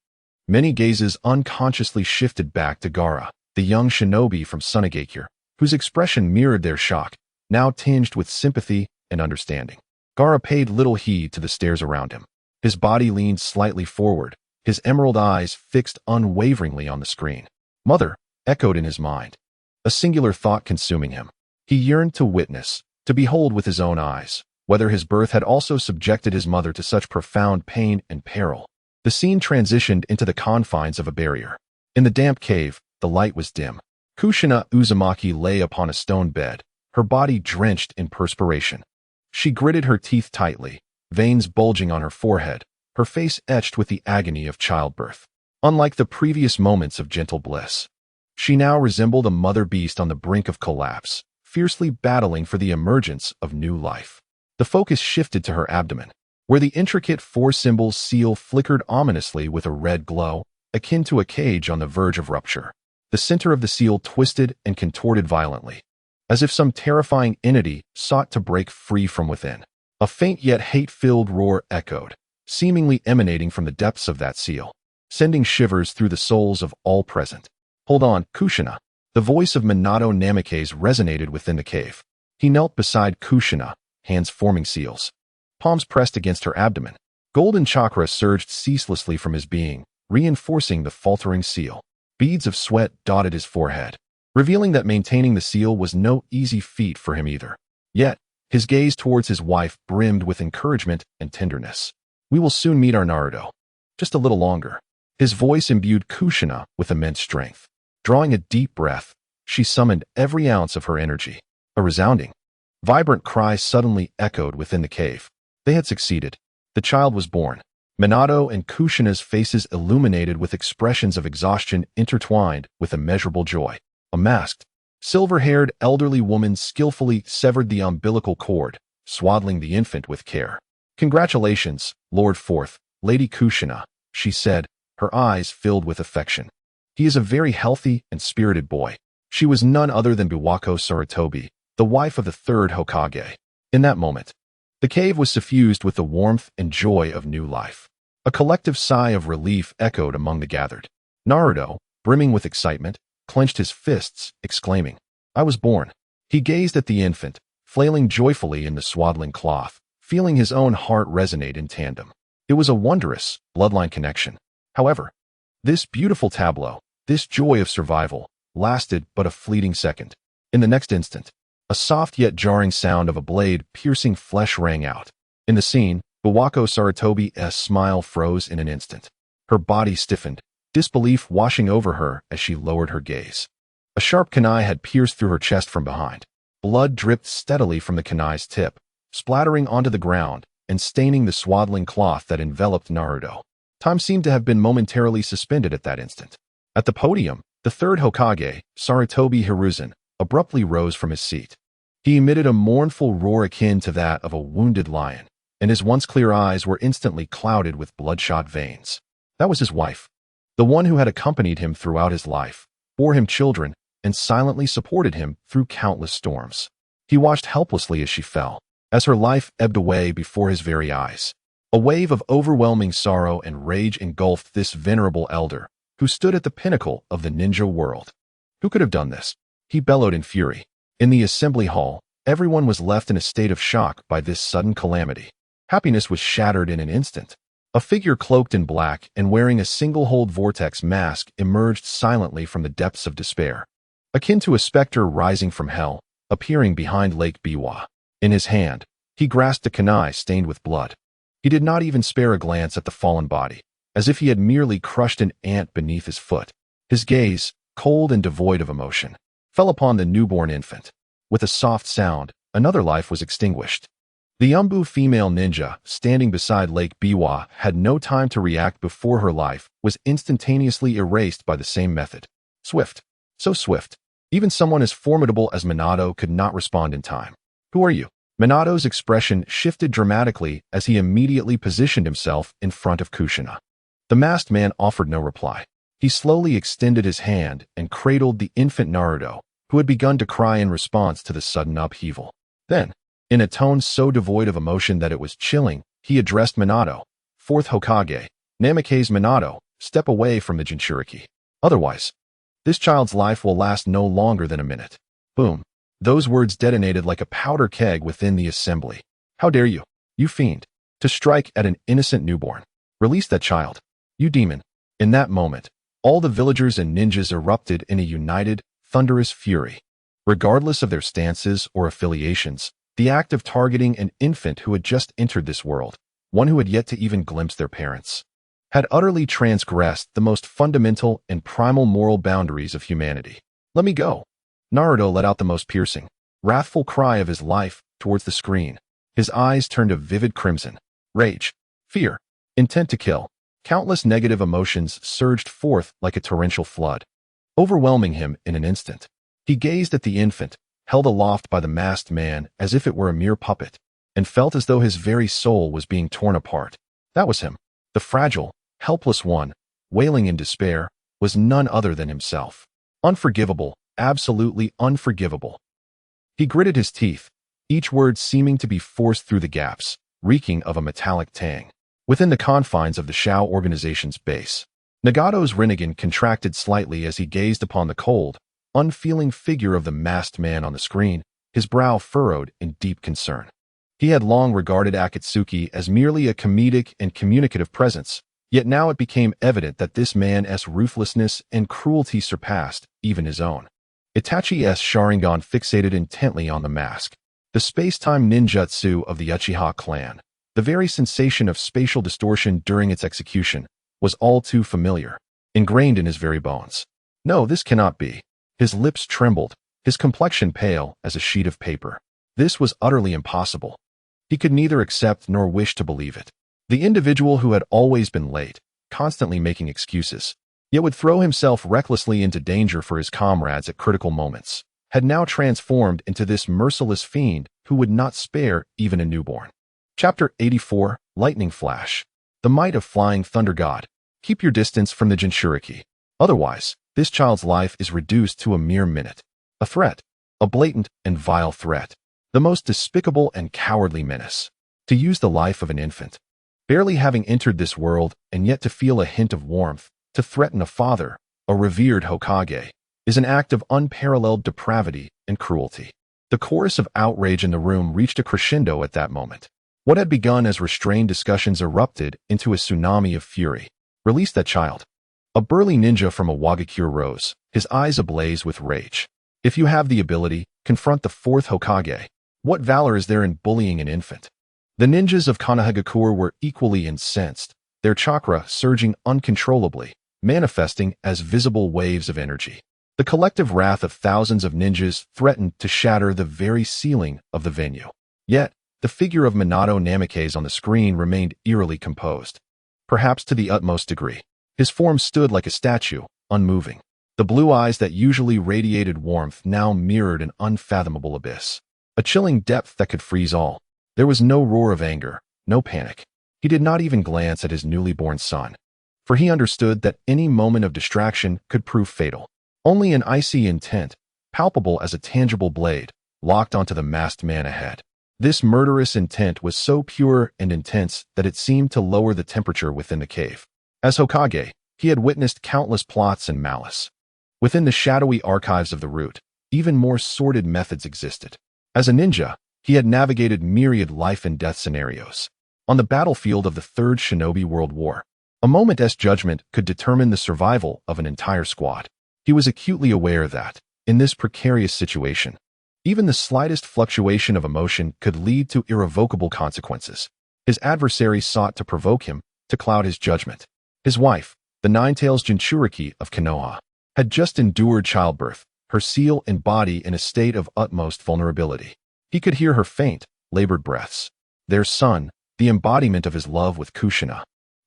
Many gazes unconsciously shifted back to Gaara, the young shinobi from Sunagakure, whose expression mirrored their shock, now tinged with sympathy and understanding. Gaara paid little heed to the stares around him. His body leaned slightly forward, his emerald eyes fixed unwaveringly on the screen. Mother, echoed in his mind, a singular thought consuming him. He yearned to witness, to behold with his own eyes, whether his birth had also subjected his mother to such profound pain and peril. The scene transitioned into the confines of a barrier. In the damp cave, the light was dim. Kushina Uzumaki lay upon a stone bed, her body drenched in perspiration. She gritted her teeth tightly, veins bulging on her forehead, her face etched with the agony of childbirth. Unlike the previous moments of gentle bliss, she now resembled a mother beast on the brink of collapse, fiercely battling for the emergence of new life. The focus shifted to her abdomen, where the intricate four-symbol seal flickered ominously with a red glow, akin to a cage on the verge of rupture. The center of the seal twisted and contorted violently, as if some terrifying entity sought to break free from within. A faint yet hate-filled roar echoed, seemingly emanating from the depths of that seal, sending shivers through the souls of all present. "Hold on, Kushina." The voice of Minato Namikaze resonated within the cave. He knelt beside Kushina, hands forming seals, palms pressed against her abdomen. Golden chakra surged ceaselessly from his being, reinforcing the faltering seal. Beads of sweat dotted his forehead, revealing that maintaining the seal was no easy feat for him either. Yet, his gaze towards his wife brimmed with encouragement and tenderness. "We will soon meet our Naruto. Just a little longer." His voice imbued Kushina with immense strength. Drawing a deep breath, she summoned every ounce of her energy. A resounding, vibrant cry suddenly echoed within the cave. They had succeeded. The child was born. Minato and Kushina's faces illuminated with expressions of exhaustion intertwined with immeasurable joy. A masked, silver-haired elderly woman skillfully severed the umbilical cord, swaddling the infant with care. "Congratulations, Lord Fourth, Lady Kushina," she said, her eyes filled with affection. "He is a very healthy and spirited boy." She was none other than Biwako Sarutobi, the wife of the Third Hokage. In that moment, the cave was suffused with the warmth and joy of new life. A collective sigh of relief echoed among the gathered. Naruto, brimming with excitement, clenched his fists, exclaiming, "I was born." He gazed at the infant, flailing joyfully in the swaddling cloth, feeling his own heart resonate in tandem. It was a wondrous, bloodline connection. However, this beautiful tableau, this joy of survival, lasted but a fleeting second. In the next instant, a soft yet jarring sound of a blade piercing flesh rang out. In the scene, Biwako Sarutobi's smile froze in an instant. Her body stiffened, disbelief washing over her as she lowered her gaze. A sharp kunai had pierced through her chest from behind. Blood dripped steadily from the kunai's tip, splattering onto the ground and staining the swaddling cloth that enveloped Naruto. Time seemed to have been momentarily suspended at that instant. At the podium, the Third Hokage, Sarutobi Hiruzen, abruptly rose from his seat. He emitted a mournful roar akin to that of a wounded lion, and his once clear eyes were instantly clouded with bloodshot veins. That was his wife, the one who had accompanied him throughout his life, bore him children, and silently supported him through countless storms. He watched helplessly as she fell, as her life ebbed away before his very eyes. A wave of overwhelming sorrow and rage engulfed this venerable elder, who stood at the pinnacle of the ninja world. Who could have done this? He bellowed in fury. In the assembly hall, everyone was left in a state of shock by this sudden calamity. Happiness was shattered in an instant. A figure cloaked in black and wearing a single-hold vortex mask emerged silently from the depths of despair, akin to a specter rising from hell, appearing behind Lake Biwa. In his hand, he grasped a kunai stained with blood. He did not even spare a glance at the fallen body, as if he had merely crushed an ant beneath his foot. His gaze, cold and devoid of emotion, fell upon the newborn infant. With a soft sound, another life was extinguished. The Umbu female ninja, standing beside Lake Biwa, had no time to react before her life was instantaneously erased by the same method. Swift. So swift. Even someone as formidable as Minato could not respond in time. "Who are you?" Minato's expression shifted dramatically as he immediately positioned himself in front of Kushina. The masked man offered no reply. He slowly extended his hand and cradled the infant Naruto, who had begun to cry in response to the sudden upheaval. Then, in a tone so devoid of emotion that it was chilling, he addressed Minato. "Fourth Hokage, Namikaze Minato, step away from the Jinchuriki. Otherwise, this child's life will last no longer than a minute." Boom. Those words detonated like a powder keg within the assembly. "How dare you, you fiend, to strike at an innocent newborn? Release that child, you demon." In that moment, all the villagers and ninjas erupted in a united, thunderous fury. Regardless of their stances or affiliations, the act of targeting an infant who had just entered this world, one who had yet to even glimpse their parents, had utterly transgressed the most fundamental and primal moral boundaries of humanity. Let me go. Naruto let out the most piercing, wrathful cry of his life towards the screen. His eyes turned a vivid crimson. Rage, fear, intent to kill. Countless negative emotions surged forth like a torrential flood, overwhelming him in an instant. He gazed at the infant, held aloft by the masked man as if it were a mere puppet, and felt as though his very soul was being torn apart. That was him. The fragile, helpless one, wailing in despair, was none other than himself. Unforgivable, absolutely unforgivable. He gritted his teeth, each word seeming to be forced through the gaps, reeking of a metallic tang. Within the confines of the Shao organization's base, Nagato's Rinnegan contracted slightly as he gazed upon the cold, unfeeling figure of the masked man on the screen, his brow furrowed in deep concern. He had long regarded Akatsuki as merely a comedic and communicative presence, yet now it became evident that this man's ruthlessness and cruelty surpassed even his own. Itachi's Sharingan fixated intently on the mask, the space-time ninjutsu of the Uchiha clan. The very sensation of spatial distortion during its execution was all too familiar, ingrained in his very bones. No, this cannot be. His lips trembled, his complexion pale as a sheet of paper. This was utterly impossible. He could neither accept nor wish to believe it. The individual who had always been late, constantly making excuses, yet would throw himself recklessly into danger for his comrades at critical moments, had now transformed into this merciless fiend who would not spare even a newborn. Chapter 84, Lightning Flash. The might of Flying Thunder God. Keep your distance from the Jinchuriki. Otherwise, this child's life is reduced to a mere minute. A threat. A blatant and vile threat. The most despicable and cowardly menace. To use the life of an infant, barely having entered this world and yet to feel a hint of warmth, to threaten a father, a revered Hokage, is an act of unparalleled depravity and cruelty. The chorus of outrage in the room reached a crescendo at that moment. What had begun as restrained discussions erupted into a tsunami of fury. Release that child. A burly ninja from a Wagakure rose, his eyes ablaze with rage. If you have the ability, confront the fourth Hokage. What valor is there in bullying an infant? The ninjas of Konohagakure were equally incensed, their chakra surging uncontrollably, manifesting as visible waves of energy. The collective wrath of thousands of ninjas threatened to shatter the very ceiling of the venue. Yet, the figure of Minato Namikaze on the screen remained eerily composed, perhaps to the utmost degree. His form stood like a statue, unmoving. The blue eyes that usually radiated warmth now mirrored an unfathomable abyss, a chilling depth that could freeze all. There was no roar of anger, no panic. He did not even glance at his newly born son, for he understood that any moment of distraction could prove fatal. Only an icy intent, palpable as a tangible blade, locked onto the masked man ahead. This murderous intent was so pure and intense that it seemed to lower the temperature within the cave. As Hokage, he had witnessed countless plots and malice. Within the shadowy archives of the root, even more sordid methods existed. As a ninja, he had navigated myriad life and death scenarios. On the battlefield of the Third Shinobi World War, a moment's judgment could determine the survival of an entire squad. He was acutely aware that, in this precarious situation, even the slightest fluctuation of emotion could lead to irrevocable consequences. His adversary sought to provoke him, to cloud his judgment. His wife, the Nine-Tails Jinchuriki of Konoha, had just endured childbirth, her seal and body in a state of utmost vulnerability. He could hear her faint, labored breaths. Their son, the embodiment of his love with Kushina,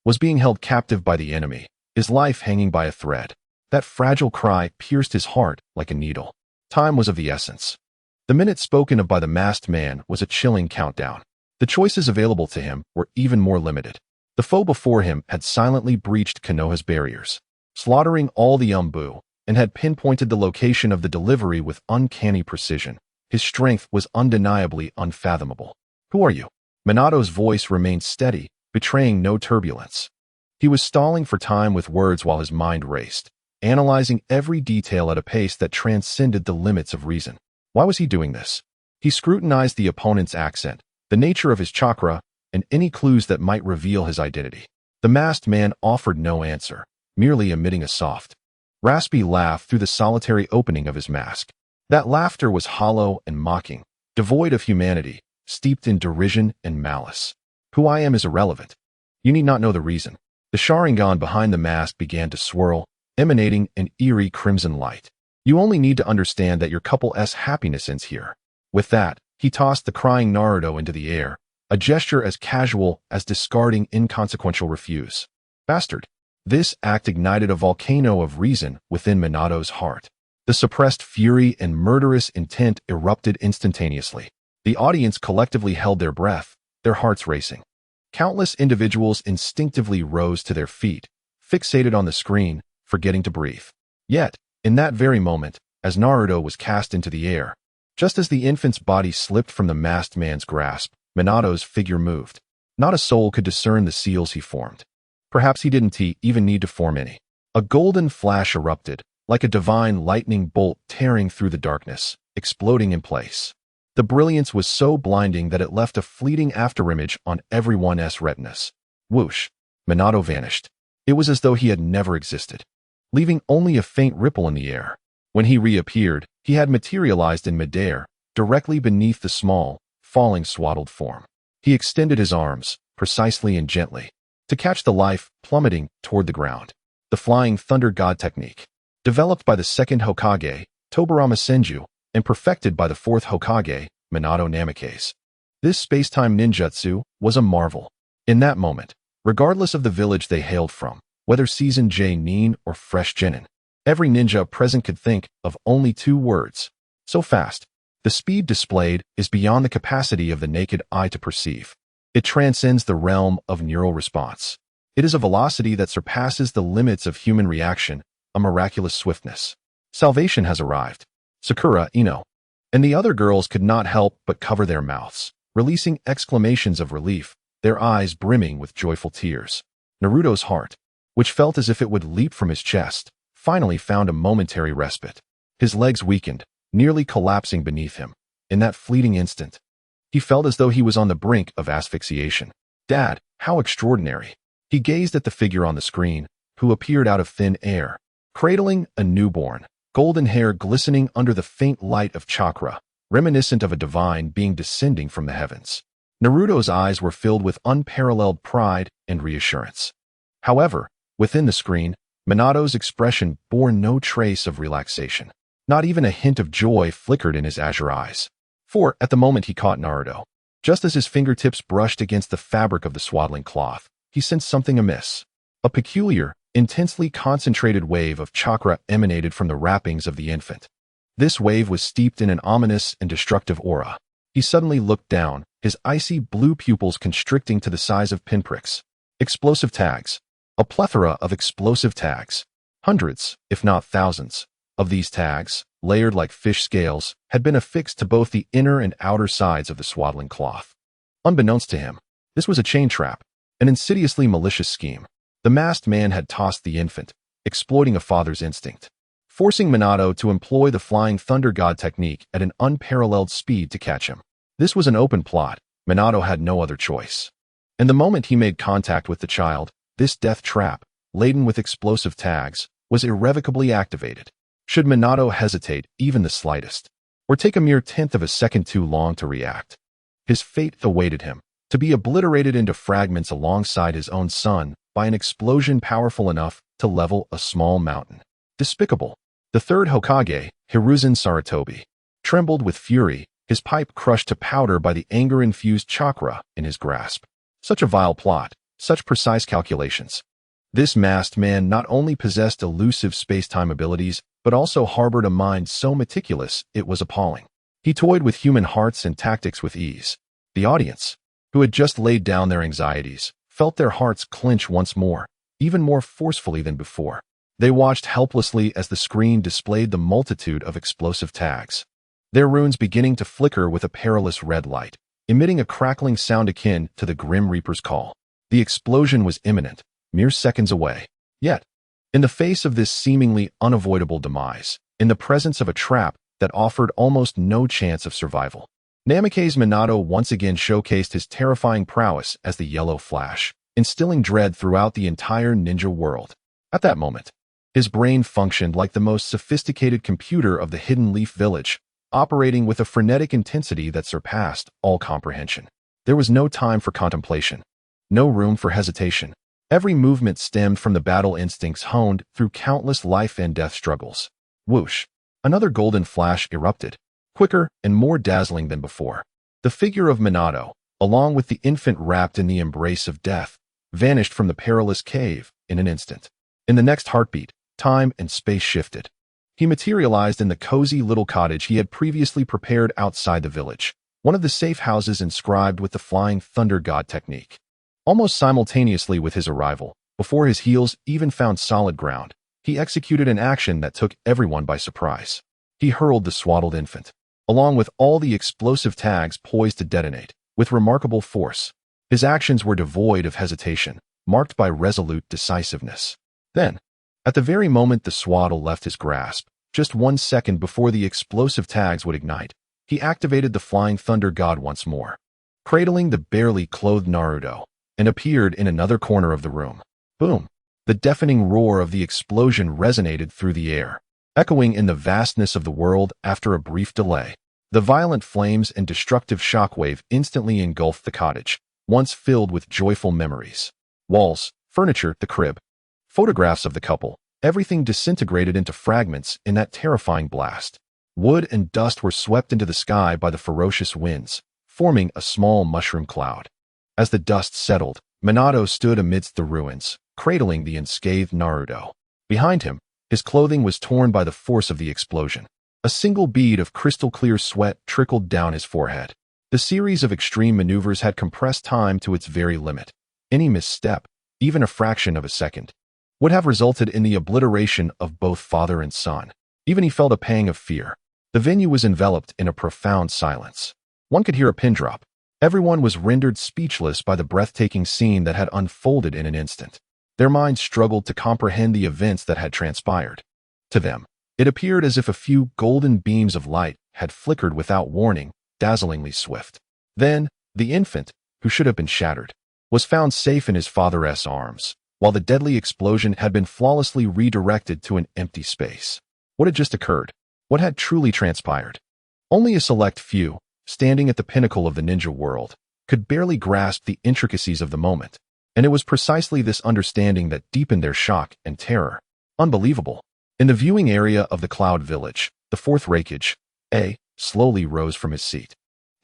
was being held captive by the enemy, his life hanging by a thread. That fragile cry pierced his heart like a needle. Time was of the essence. The minute spoken of by the masked man was a chilling countdown. The choices available to him were even more limited. The foe before him had silently breached Konoha's barriers, slaughtering all the Umbu, and had pinpointed the location of the delivery with uncanny precision. His strength was undeniably unfathomable. Who are you? Minato's voice remained steady, betraying no turbulence. He was stalling for time with words while his mind raced, analyzing every detail at a pace that transcended the limits of reason. Why was he doing this? He scrutinized the opponent's accent, the nature of his chakra, and any clues that might reveal his identity. The masked man offered no answer, merely emitting a soft, raspy laugh through the solitary opening of his mask. That laughter was hollow and mocking, devoid of humanity, steeped in derision and malice. Who I am is irrelevant. You need not know the reason. The Sharingan behind the mask began to swirl, emanating an eerie crimson light. You only need to understand that your couple's happiness ends here. With that, he tossed the crying Naruto into the air, a gesture as casual as discarding inconsequential refuse. Bastard. This act ignited a volcano of reason within Minato's heart. The suppressed fury and murderous intent erupted instantaneously. The audience collectively held their breath, their hearts racing. Countless individuals instinctively rose to their feet, fixated on the screen, forgetting to breathe. Yet, in that very moment, as Naruto was cast into the air, just as the infant's body slipped from the masked man's grasp, Minato's figure moved. Not a soul could discern the seals he formed. Perhaps he didn't even need to form any. A golden flash erupted, like a divine lightning bolt tearing through the darkness, exploding in place. The brilliance was so blinding that it left a fleeting afterimage on everyone's retinas. Whoosh! Minato vanished. It was as though he had never existed, leaving only a faint ripple in the air. When he reappeared, he had materialized in midair, directly beneath the small, falling swaddled form. He extended his arms, precisely and gently, to catch the life plummeting toward the ground. The Flying Thunder God technique, developed by the second Hokage, Tobirama Senju, and perfected by the fourth Hokage, Minato Namikaze. This space-time ninjutsu was a marvel. In that moment, regardless of the village they hailed from, whether seasoned Nin or fresh genin, every ninja present could think of only two words: so fast. The speed displayed is beyond the capacity of the naked eye to perceive. It transcends the realm of neural response. It is a velocity that surpasses the limits of human reaction, a miraculous swiftness. Salvation has arrived. Sakura, Ino, and the other girls could not help but cover their mouths, releasing exclamations of relief, their eyes brimming with joyful tears. Naruto's heart, which felt as if it would leap from his chest, finally found a momentary respite. His legs weakened, nearly collapsing beneath him. In that fleeting instant, he felt as though he was on the brink of asphyxiation. Dad, how extraordinary! He gazed at the figure on the screen, who appeared out of thin air, cradling a newborn, golden hair glistening under the faint light of chakra, reminiscent of a divine being descending from the heavens. Naruto's eyes were filled with unparalleled pride and reassurance. However, within the screen, Minato's expression bore no trace of relaxation. Not even a hint of joy flickered in his azure eyes. For, at the moment he caught Naruto, just as his fingertips brushed against the fabric of the swaddling cloth, he sensed something amiss. A peculiar, intensely concentrated wave of chakra emanated from the wrappings of the infant. This wave was steeped in an ominous and destructive aura. He suddenly looked down, his icy blue pupils constricting to the size of pinpricks. Explosive tags. A plethora of explosive tags. Hundreds, if not thousands, of these tags, layered like fish scales, had been affixed to both the inner and outer sides of the swaddling cloth. Unbeknownst to him, this was a chain trap, an insidiously malicious scheme. The masked man had tossed the infant, exploiting a father's instinct, forcing Minato to employ the Flying Thunder God technique at an unparalleled speed to catch him. This was an open plot. Minato had no other choice. And the moment he made contact with the child, this death trap, laden with explosive tags, was irrevocably activated. Should Minato hesitate even the slightest, or take a mere tenth of a second too long to react, his fate awaited him, to be obliterated into fragments alongside his own son by an explosion powerful enough to level a small mountain. Despicable. The third Hokage, Hiruzen Sarutobi, trembled with fury, his pipe crushed to powder by the anger-infused chakra in his grasp. Such a vile plot, such precise calculations. This masked man not only possessed elusive space-time abilities, but also harbored a mind so meticulous it was appalling. He toyed with human hearts and tactics with ease. The audience, who had just laid down their anxieties, felt their hearts clench once more, even more forcefully than before. They watched helplessly as the screen displayed the multitude of explosive tags, their runes beginning to flicker with a perilous red light, emitting a crackling sound akin to the Grim Reaper's call. The explosion was imminent, mere seconds away. Yet, in the face of this seemingly unavoidable demise, in the presence of a trap that offered almost no chance of survival, Namikaze Minato once again showcased his terrifying prowess as the Yellow Flash, instilling dread throughout the entire ninja world. At that moment, his brain functioned like the most sophisticated computer of the Hidden Leaf Village, operating with a frenetic intensity that surpassed all comprehension. There was no time for contemplation, no room for hesitation. Every movement stemmed from the battle instincts honed through countless life and death struggles. Whoosh! Another golden flash erupted, quicker and more dazzling than before. The figure of Minato, along with the infant wrapped in the embrace of death, vanished from the perilous cave in an instant. In the next heartbeat, time and space shifted. He materialized in the cozy little cottage he had previously prepared outside the village, one of the safe houses inscribed with the Flying Thunder God technique. Almost simultaneously with his arrival, before his heels even found solid ground, he executed an action that took everyone by surprise. He hurled the swaddled infant, along with all the explosive tags poised to detonate, with remarkable force. His actions were devoid of hesitation, marked by resolute decisiveness. Then, at the very moment the swaddle left his grasp, just 1 second before the explosive tags would ignite, he activated the Flying Thunder God once more, cradling the barely clothed Naruto, and appeared in another corner of the room. Boom! The deafening roar of the explosion resonated through the air, echoing in the vastness of the world after a brief delay. The violent flames and destructive shockwave instantly engulfed the cottage, once filled with joyful memories. Walls, furniture, the crib, photographs of the couple, everything disintegrated into fragments in that terrifying blast. Wood and dust were swept into the sky by the ferocious winds, forming a small mushroom cloud. As the dust settled, Minato stood amidst the ruins, cradling the unscathed Naruto. Behind him, his clothing was torn by the force of the explosion. A single bead of crystal-clear sweat trickled down his forehead. The series of extreme maneuvers had compressed time to its very limit. Any misstep, even a fraction of a second, would have resulted in the obliteration of both father and son. Even he felt a pang of fear. The venue was enveloped in a profound silence. One could hear a pin drop. Everyone was rendered speechless by the breathtaking scene that had unfolded in an instant. Their minds struggled to comprehend the events that had transpired. To them, it appeared as if a few golden beams of light had flickered without warning, dazzlingly swift. Then, the infant, who should have been shattered, was found safe in his father's arms, while the deadly explosion had been flawlessly redirected to an empty space. What had just occurred? What had truly transpired? Only a select few, standing at the pinnacle of the ninja world, could barely grasp the intricacies of the moment. And it was precisely this understanding that deepened their shock and terror. Unbelievable. In the viewing area of the Cloud Village, the fourth Raikage, slowly rose from his seat.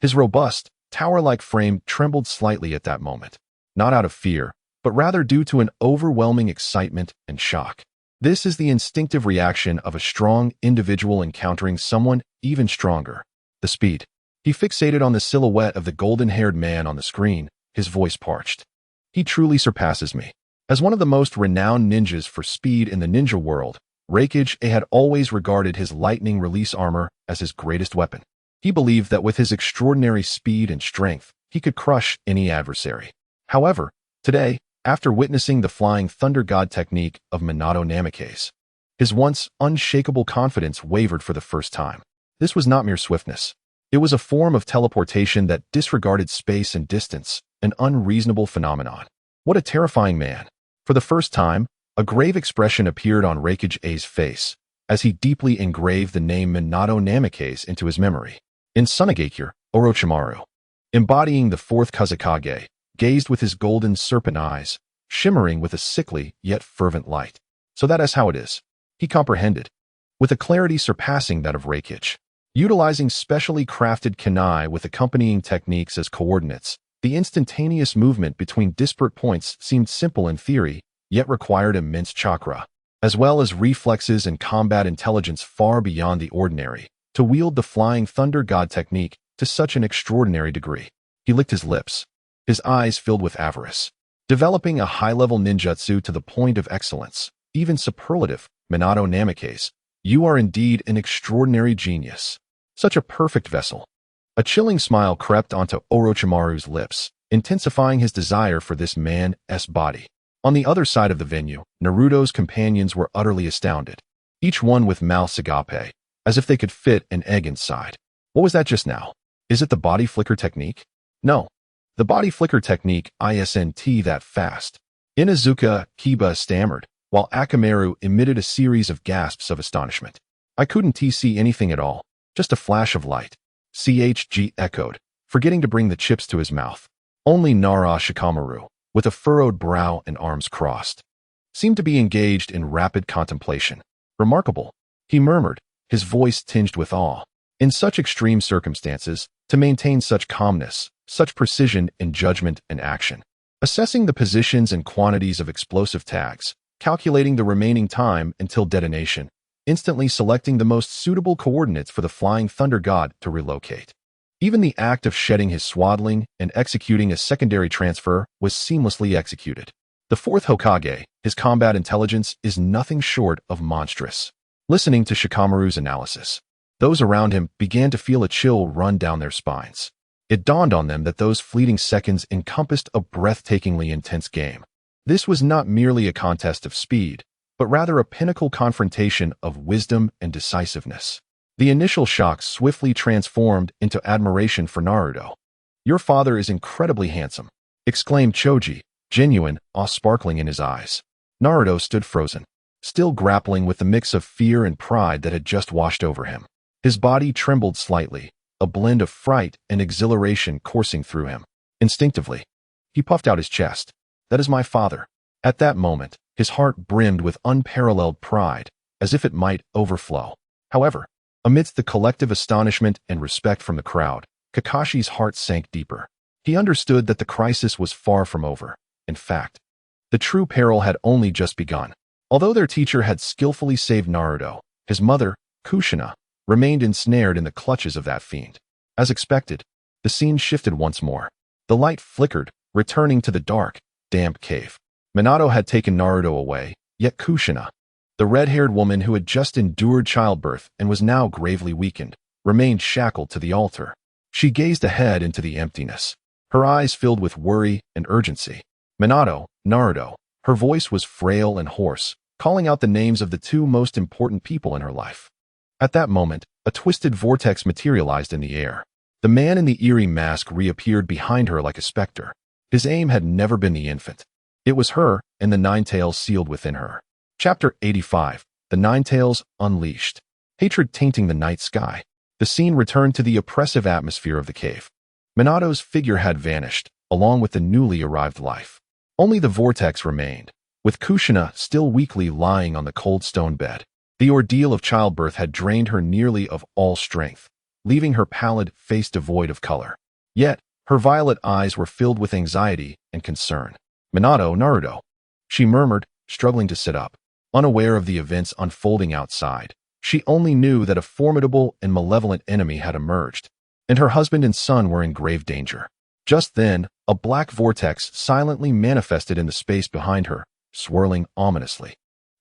His robust, tower-like frame trembled slightly at that moment, not out of fear, but rather due to an overwhelming excitement and shock. This is the instinctive reaction of a strong individual encountering someone even stronger. The speed. He fixated on the silhouette of the golden-haired man on the screen, his voice parched. He truly surpasses me. As one of the most renowned ninjas for speed in the ninja world, Raikage had always regarded his lightning release armor as his greatest weapon. He believed that with his extraordinary speed and strength, he could crush any adversary. However, today, after witnessing the Flying Thunder God technique of Minato Namikaze, his once unshakable confidence wavered for the first time. This was not mere swiftness. It was a form of teleportation that disregarded space and distance, an unreasonable phenomenon. What a terrifying man. For the first time, a grave expression appeared on Raikage's face, as he deeply engraved the name Minato Namikaze into his memory. In Sunagakure, Orochimaru, embodying the fourth Hokage, gazed with his golden serpent eyes, shimmering with a sickly yet fervent light. So that is how it is. He comprehended, with a clarity surpassing that of Raikage. Utilizing specially crafted kunai with accompanying techniques as coordinates, the instantaneous movement between disparate points seemed simple in theory, yet required immense chakra, as well as reflexes and combat intelligence far beyond the ordinary, to wield the Flying Thunder God technique to such an extraordinary degree. He licked his lips, his eyes filled with avarice. Developing a high-level ninjutsu to the point of excellence, even superlative, Minato Namikaze, you are indeed an extraordinary genius. Such a perfect vessel. A chilling smile crept onto Orochimaru's lips, intensifying his desire for this man's body. On the other side of the venue, Naruto's companions were utterly astounded, each one with mouths agape, as if they could fit an egg inside. What was that just now? Is it the body flicker technique? No. The body flicker technique isn't that fast. Inuzuka Kiba stammered, while Akamaru emitted a series of gasps of astonishment. I couldn't see anything at all, just a flash of light. CHG echoed, forgetting to bring the chips to his mouth. Only Nara Shikamaru, with a furrowed brow and arms crossed, seemed to be engaged in rapid contemplation. Remarkable, he murmured, his voice tinged with awe. In such extreme circumstances, to maintain such calmness, such precision in judgment and action. Assessing the positions and quantities of explosive tags, calculating the remaining time until detonation, instantly selecting the most suitable coordinates for the flying thunder god to relocate. Even the act of shedding his swaddling and executing a secondary transfer was seamlessly executed. The fourth Hokage, his combat intelligence is nothing short of monstrous. Listening to Shikamaru's analysis, those around him began to feel a chill run down their spines. It dawned on them that those fleeting seconds encompassed a breathtakingly intense game. This was not merely a contest of speed, but rather a pinnacle confrontation of wisdom and decisiveness. The initial shock swiftly transformed into admiration for Naruto. "Your father is incredibly handsome," exclaimed Choji, genuine awe sparkling in his eyes. Naruto stood frozen, still grappling with the mix of fear and pride that had just washed over him. His body trembled slightly, a blend of fright and exhilaration coursing through him. Instinctively, he puffed out his chest. "That is my father." At that moment, his heart brimmed with unparalleled pride, as if it might overflow. However, amidst the collective astonishment and respect from the crowd, Kakashi's heart sank deeper. He understood that the crisis was far from over. In fact, the true peril had only just begun. Although their teacher had skillfully saved Naruto, his mother, Kushina, remained ensnared in the clutches of that fiend. As expected, the scene shifted once more. The light flickered, returning to the dark, damp cave. Minato had taken Naruto away, yet Kushina, the red-haired woman who had just endured childbirth and was now gravely weakened, remained shackled to the altar. She gazed ahead into the emptiness, her eyes filled with worry and urgency. "Minato, Naruto," her voice was frail and hoarse, calling out the names of the two most important people in her life. At that moment, a twisted vortex materialized in the air. The man in the eerie mask reappeared behind her like a specter. His aim had never been the infant. It was her and the Nine Tails sealed within her. Chapter 85. The Nine Tails Unleashed. Hatred tainting the night sky. The scene returned to the oppressive atmosphere of the cave. Minato's figure had vanished, along with the newly arrived life. Only the vortex remained, with Kushina still weakly lying on the cold stone bed. The ordeal of childbirth had drained her nearly of all strength, leaving her pallid face devoid of color. Yet, her violet eyes were filled with anxiety and concern. "Minato, Naruto," she murmured, struggling to sit up. Unaware of the events unfolding outside, she only knew that a formidable and malevolent enemy had emerged, and her husband and son were in grave danger. Just then, a black vortex silently manifested in the space behind her, swirling ominously.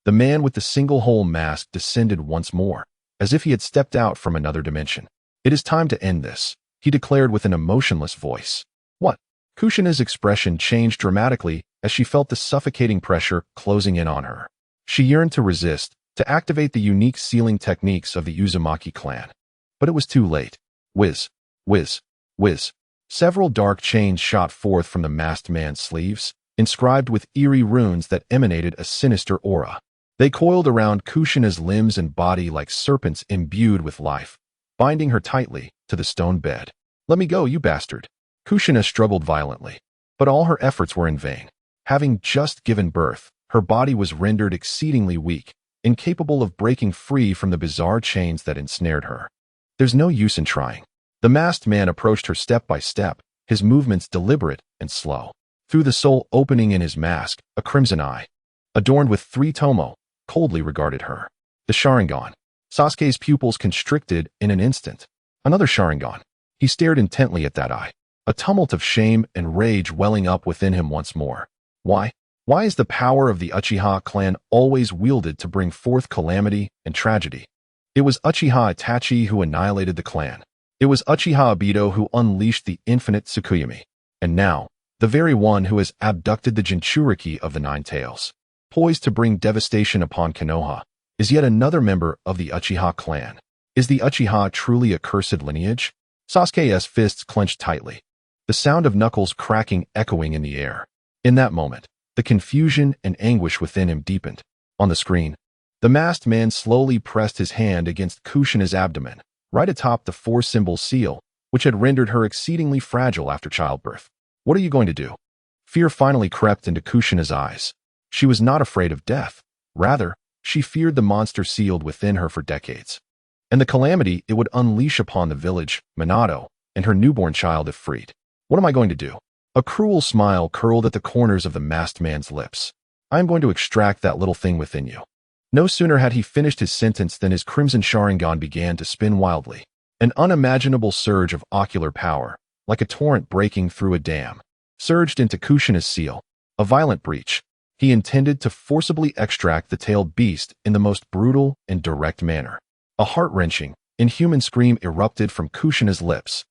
The man with the single-hole mask descended once more, as if he had stepped out from another dimension. "It is time to end this," he declared with an emotionless voice. "What?" Kushina's expression changed dramatically as she felt the suffocating pressure closing in on her. She yearned to resist, to activate the unique sealing techniques of the Uzumaki clan. But it was too late. Whiz, whiz, whiz. Several dark chains shot forth from the masked man's sleeves, inscribed with eerie runes that emanated a sinister aura. They coiled around Kushina's limbs and body like serpents imbued with life, binding her tightly to the stone bed. "Let me go, you bastard." Kushina struggled violently, but all her efforts were in vain. Having just given birth, her body was rendered exceedingly weak, incapable of breaking free from the bizarre chains that ensnared her. "There's no use in trying." The masked man approached her step by step, his movements deliberate and slow. Through the sole opening in his mask, a crimson eye, adorned with 3 tomo, coldly regarded her. The Sharingan. Sasuke's pupils constricted in an instant. Another Sharingan. He stared intently at that eye, a tumult of shame and rage welling up within him once more. Why? Why is the power of the Uchiha clan always wielded to bring forth calamity and tragedy? It was Uchiha Itachi who annihilated the clan. It was Uchiha Obito who unleashed the infinite Tsukuyomi. And now, the very one who has abducted the Jinchuriki of the Nine Tails, poised to bring devastation upon Konoha, is yet another member of the Uchiha clan. Is the Uchiha truly a cursed lineage? Sasuke's fists clenched tightly, the sound of knuckles cracking echoing in the air. In that moment, the confusion and anguish within him deepened. On the screen, the masked man slowly pressed his hand against Kushina's abdomen, right atop the 4-symbol seal, which had rendered her exceedingly fragile after childbirth. "What are you going to do?" Fear finally crept into Kushina's eyes. She was not afraid of death. Rather, she feared the monster sealed within her for decades. and the calamity it would unleash upon the village, Minato, and her newborn child if freed. What am I going to do? A cruel smile curled at the corners of the masked man's lips. I am going to extract that little thing within you. No sooner had he finished his sentence than his crimson Sharingan began to spin wildly. An unimaginable surge of ocular power, like a torrent breaking through a dam, surged into Kushina's seal. A violent breach. He intended to forcibly extract the tailed beast in the most brutal and direct manner. A heart-wrenching, inhuman scream erupted from Kushina's lips.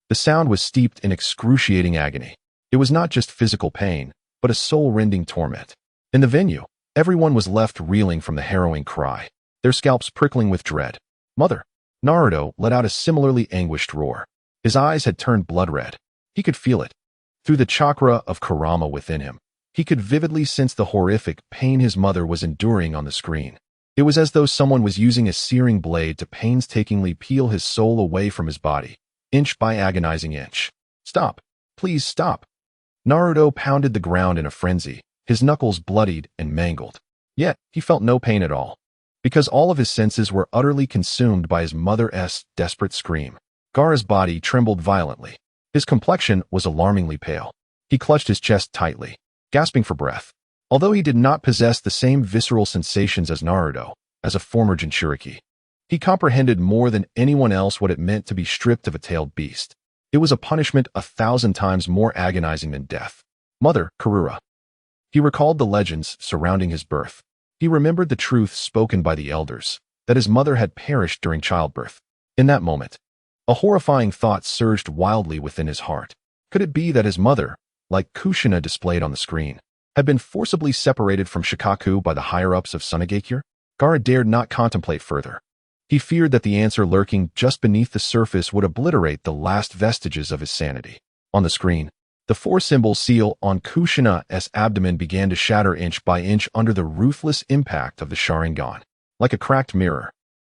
The sound was steeped in excruciating agony. It was not just physical pain, but a soul-rending torment. In the venue, everyone was left reeling from the harrowing cry, their scalps prickling with dread. Mother! Naruto let out a similarly anguished roar. His eyes had turned blood-red. He could feel it. Through the chakra of Kurama within him, he could vividly sense the horrific pain his mother was enduring on the screen. It was as though someone was using a searing blade to painstakingly peel his soul away from his body, inch by agonizing inch. Stop! Please stop! Naruto pounded the ground in a frenzy, his knuckles bloodied and mangled. Yet, he felt no pain at all, because all of his senses were utterly consumed by his mother's desperate scream. Gaara's body trembled violently. His complexion was alarmingly pale. He clutched his chest tightly, gasping for breath. Although he did not possess the same visceral sensations as Naruto, as a former Jinchuriki, he comprehended more than anyone else what it meant to be stripped of a tailed beast. It was a punishment 1,000 times more agonizing than death. Mother, Karura. He recalled the legends surrounding his birth. He remembered the truth spoken by the elders, that his mother had perished during childbirth. In that moment, a horrifying thought surged wildly within his heart. Could it be that his mother, like Kushina displayed on the screen, had been forcibly separated from Shikaku by the higher-ups of Sunagakure? Gaara dared not contemplate further. He feared that the answer lurking just beneath the surface would obliterate the last vestiges of his sanity. On the screen, the four-symbol seal on Kushina's abdomen began to shatter inch by inch under the ruthless impact of the Sharingan. Like a cracked mirror,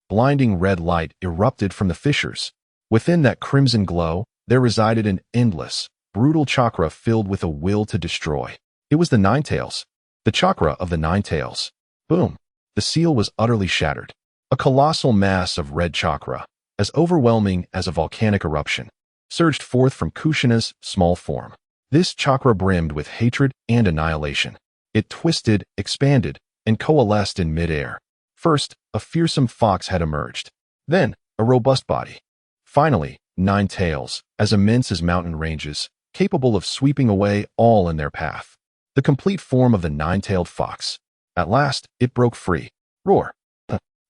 blinding red light erupted from the fissures. Within that crimson glow, there resided an endless, brutal chakra filled with a will to destroy. It was the Nine Tails. The chakra of the Nine Tails. Boom! The seal was utterly shattered. A colossal mass of red chakra, as overwhelming as a volcanic eruption, surged forth from Kushina's small form. This chakra brimmed with hatred and annihilation. It twisted, expanded, and coalesced in midair. First, a fearsome fox had emerged. Then, a robust body. Finally, 9 tails, as immense as mountain ranges, capable of sweeping away all in their path. The complete form of the 9-tailed fox. At last, it broke free. Roar!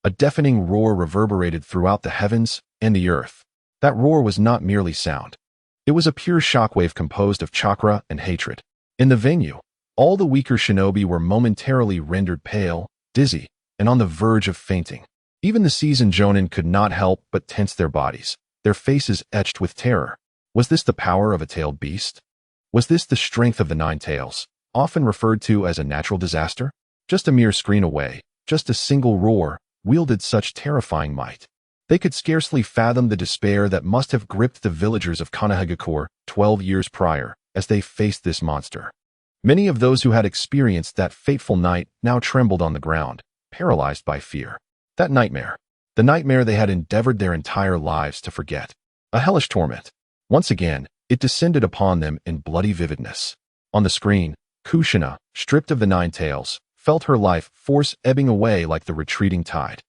A deafening roar reverberated throughout the heavens and the earth. That roar was not merely sound. It was a pure shockwave composed of chakra and hatred. In the venue, all the weaker shinobi were momentarily rendered pale, dizzy, and on the verge of fainting. Even the seasoned jonin could not help but tense their bodies, their faces etched with terror. Was this the power of a tailed beast? Was this the strength of the 9 tails, often referred to as a natural disaster? Just a mere screen away, just a single roar, wielded such terrifying might. They could scarcely fathom the despair that must have gripped the villagers of Konoha 12 years prior as they faced this monster. Many of those who had experienced that fateful night now trembled on the ground, paralyzed by fear. That nightmare. The nightmare they had endeavored their entire lives to forget. A hellish torment. Once again, it descended upon them in bloody vividness. On the screen, Kushina, stripped of the 9 tails, felt her life force ebbing away like the retreating tide.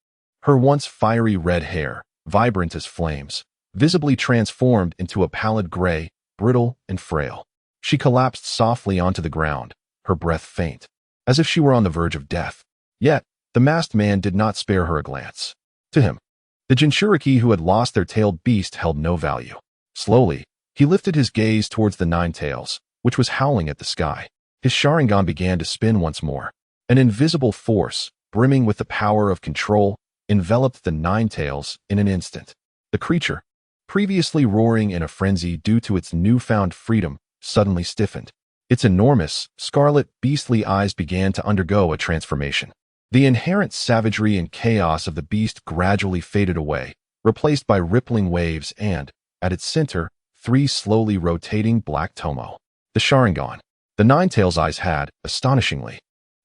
Her once fiery red hair, vibrant as flames, visibly transformed into a pallid gray, brittle and frail. She collapsed softly onto the ground, her breath faint, as if she were on the verge of death. Yet, the masked man did not spare her a glance. To him, the Jinchuriki who had lost their tailed beast held no value. Slowly, he lifted his gaze towards the 9 tails, which was howling at the sky. His Sharingan began to spin once more. An invisible force, brimming with the power of control, enveloped the 9 tails in an instant. The creature, previously roaring in a frenzy due to its newfound freedom, suddenly stiffened. Its enormous, scarlet, beastly eyes began to undergo a transformation. The inherent savagery and chaos of the beast gradually faded away, replaced by rippling waves and, at its center, 3 slowly rotating black tomo. The Sharingan. The 9 tails' eyes had, astonishingly,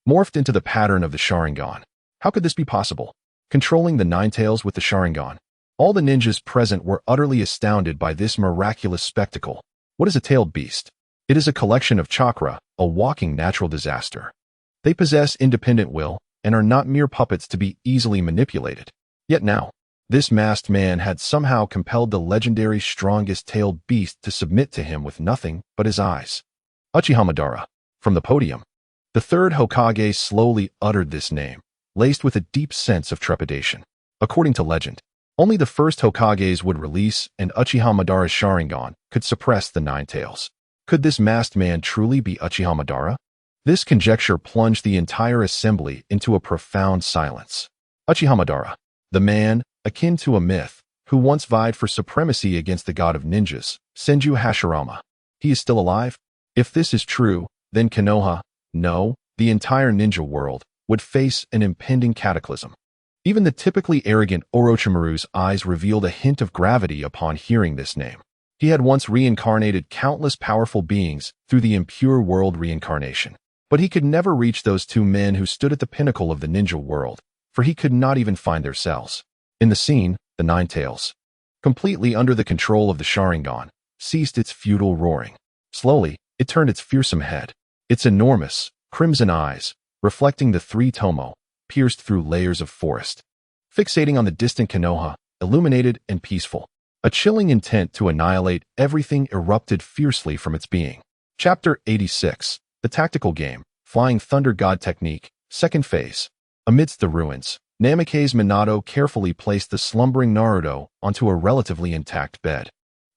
morphed into the pattern of the Sharingan. How could this be possible? Controlling the 9 tails with the Sharingan. All the ninjas present were utterly astounded by this miraculous spectacle. What is a tailed beast? It is a collection of chakra, a walking natural disaster. They possess independent will and are not mere puppets to be easily manipulated. Yet now, this masked man had somehow compelled the legendary strongest tailed beast to submit to him with nothing but his eyes. Uchiha Madara. From the podium, the third Hokage slowly uttered this name, laced with a deep sense of trepidation. According to legend, only the first Hokages would release, and Uchiha Madara's Sharingan could suppress the Nine Tails. Could this masked man truly be Uchiha Madara? This conjecture plunged the entire assembly into a profound silence. Uchiha Madara, the man, akin to a myth, who once vied for supremacy against the god of ninjas, Senju Hashirama. He is still alive? If this is true, then Konoha, no, the entire ninja world, would face an impending cataclysm. Even the typically arrogant Orochimaru's eyes revealed a hint of gravity upon hearing this name. He had once reincarnated countless powerful beings through the impure world reincarnation. But he could never reach those two men who stood at the pinnacle of the ninja world, for he could not even find their cells. In the scene, the Nine Tails, completely under the control of the Sharingan, ceased its futile roaring. Slowly, it turned its fearsome head. Its enormous, crimson eyes, reflecting the three tomo, pierced through layers of forest. Fixating on the distant Konoha, illuminated and peaceful. A chilling intent to annihilate everything erupted fiercely from its being. Chapter 86. The Tactical Game, Flying Thunder God Technique, Second Phase. Amidst the ruins, Namake's Minato carefully placed the slumbering Naruto onto a relatively intact bed.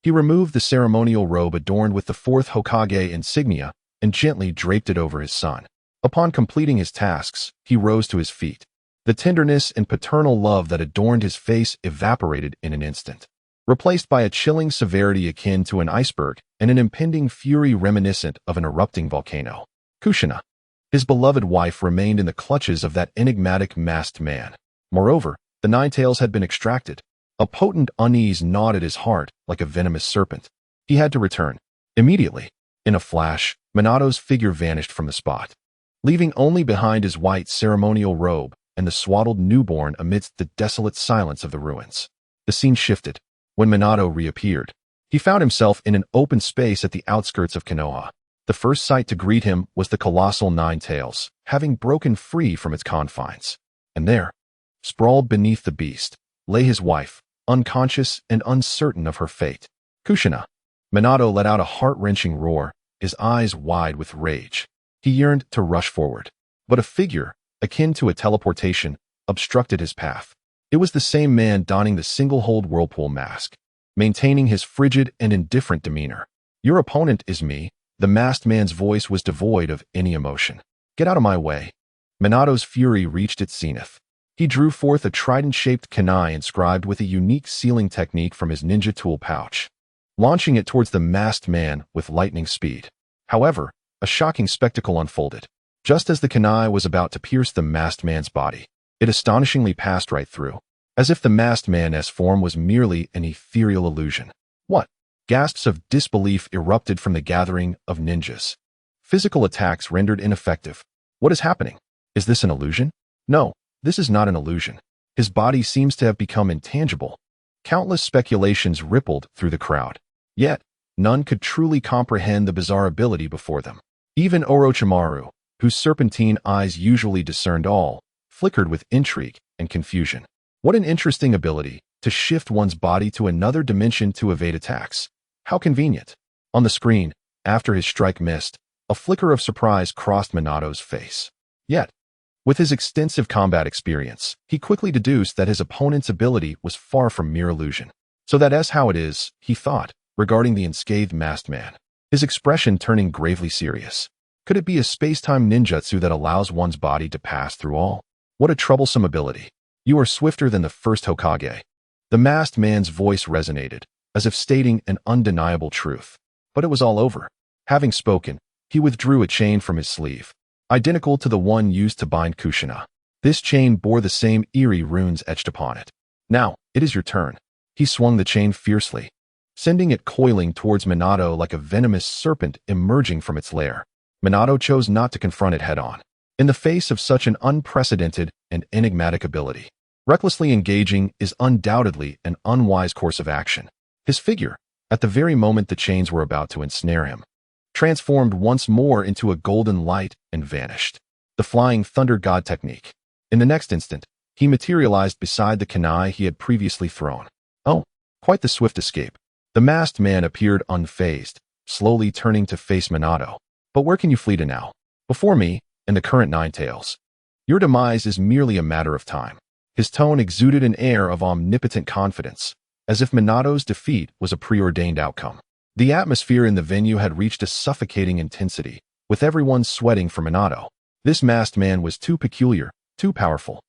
He removed the ceremonial robe adorned with the fourth Hokage insignia and gently draped it over his son. Upon completing his tasks, he rose to his feet. The tenderness and paternal love that adorned his face evaporated in an instant, replaced by a chilling severity akin to an iceberg and an impending fury reminiscent of an erupting volcano. Kushina. His beloved wife remained in the clutches of that enigmatic masked man. Moreover, the Nine Tails had been extracted. A potent unease gnawed at his heart like a venomous serpent. He had to return. Immediately. In a flash, Minato's figure vanished from the spot, leaving only behind his white ceremonial robe and the swaddled newborn amidst the desolate silence of the ruins. The scene shifted. When Minato reappeared, he found himself in an open space at the outskirts of Konoha. The first sight to greet him was the colossal Nine Tails, having broken free from its confines. And there, sprawled beneath the beast, lay his wife, unconscious and uncertain of her fate. Kushina. Minato let out a heart-wrenching roar, his eyes wide with rage. He yearned to rush forward, but a figure, akin to a teleportation, obstructed his path. It was the same man donning the single-hold whirlpool mask, maintaining his frigid and indifferent demeanor. Your opponent is me. The masked man's voice was devoid of any emotion. Get out of my way. Minato's fury reached its zenith. He drew forth a trident-shaped kunai inscribed with a unique sealing technique from his ninja tool pouch, launching it towards the masked man with lightning speed. However, a shocking spectacle unfolded. Just as the kunai was about to pierce the masked man's body, it astonishingly passed right through, as if the masked man's form was merely an ethereal illusion. What? Gasps of disbelief erupted from the gathering of ninjas. Physical attacks rendered ineffective. What is happening? Is this an illusion? No, this is not an illusion. His body seems to have become intangible. Countless speculations rippled through the crowd. Yet, none could truly comprehend the bizarre ability before them. Even Orochimaru, whose serpentine eyes usually discerned all, flickered with intrigue and confusion. What an interesting ability, to shift one's body to another dimension to evade attacks. How convenient. On the screen, after his strike missed, a flicker of surprise crossed Minato's face. Yet, with his extensive combat experience, he quickly deduced that his opponent's ability was far from mere illusion. So that's how it is, he thought, regarding the unscathed masked man, his expression turning gravely serious. Could it be a space-time ninjutsu that allows one's body to pass through all? What a troublesome ability. You are swifter than the first Hokage. The masked man's voice resonated, as if stating an undeniable truth. But it was all over. Having spoken, he withdrew a chain from his sleeve, identical to the one used to bind Kushina. This chain bore the same eerie runes etched upon it. Now, it is your turn. He swung the chain fiercely, sending it coiling towards Minato like a venomous serpent emerging from its lair. Minato chose not to confront it head-on, in the face of such an unprecedented and enigmatic ability. Recklessly engaging is undoubtedly an unwise course of action. His figure, at the very moment the chains were about to ensnare him, transformed once more into a golden light and vanished. The flying thunder god technique. In the next instant, he materialized beside the kunai he had previously thrown. Oh, quite the swift escape. The masked man appeared unfazed, slowly turning to face Minato. But where can you flee to now? Before me, and the current nine tails. Your demise is merely a matter of time. His tone exuded an air of omnipotent confidence, as if Minato's defeat was a preordained outcome. The atmosphere in the venue had reached a suffocating intensity, with everyone sweating for Minato. This masked man was too peculiar, too powerful.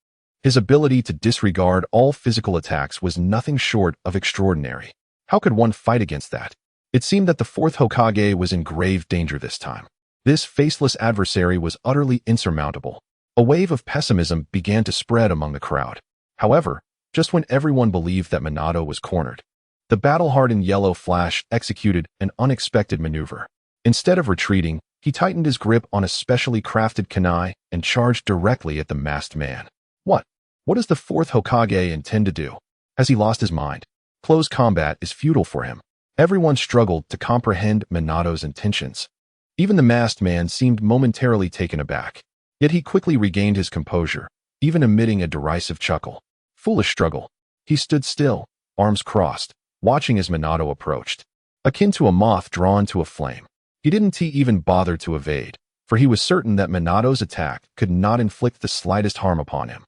His ability to disregard all physical attacks was nothing short of extraordinary. How could one fight against that? It seemed that the fourth Hokage was in grave danger this time. This faceless adversary was utterly insurmountable. A wave of pessimism began to spread among the crowd. However, just when everyone believed that Minato was cornered, the battle-hardened Yellow Flash executed an unexpected maneuver. Instead of retreating, he tightened his grip on a specially crafted kunai and charged directly at the masked man. What? What does the fourth Hokage intend to do? Has he lost his mind? Close combat is futile for him. Everyone struggled to comprehend Minato's intentions. Even the masked man seemed momentarily taken aback. Yet he quickly regained his composure, even emitting a derisive chuckle. Foolish struggle. He stood still, arms crossed, watching as Minato approached. Akin to a moth drawn to a flame. He didn't even bother to evade, for he was certain that Minato's attack could not inflict the slightest harm upon him.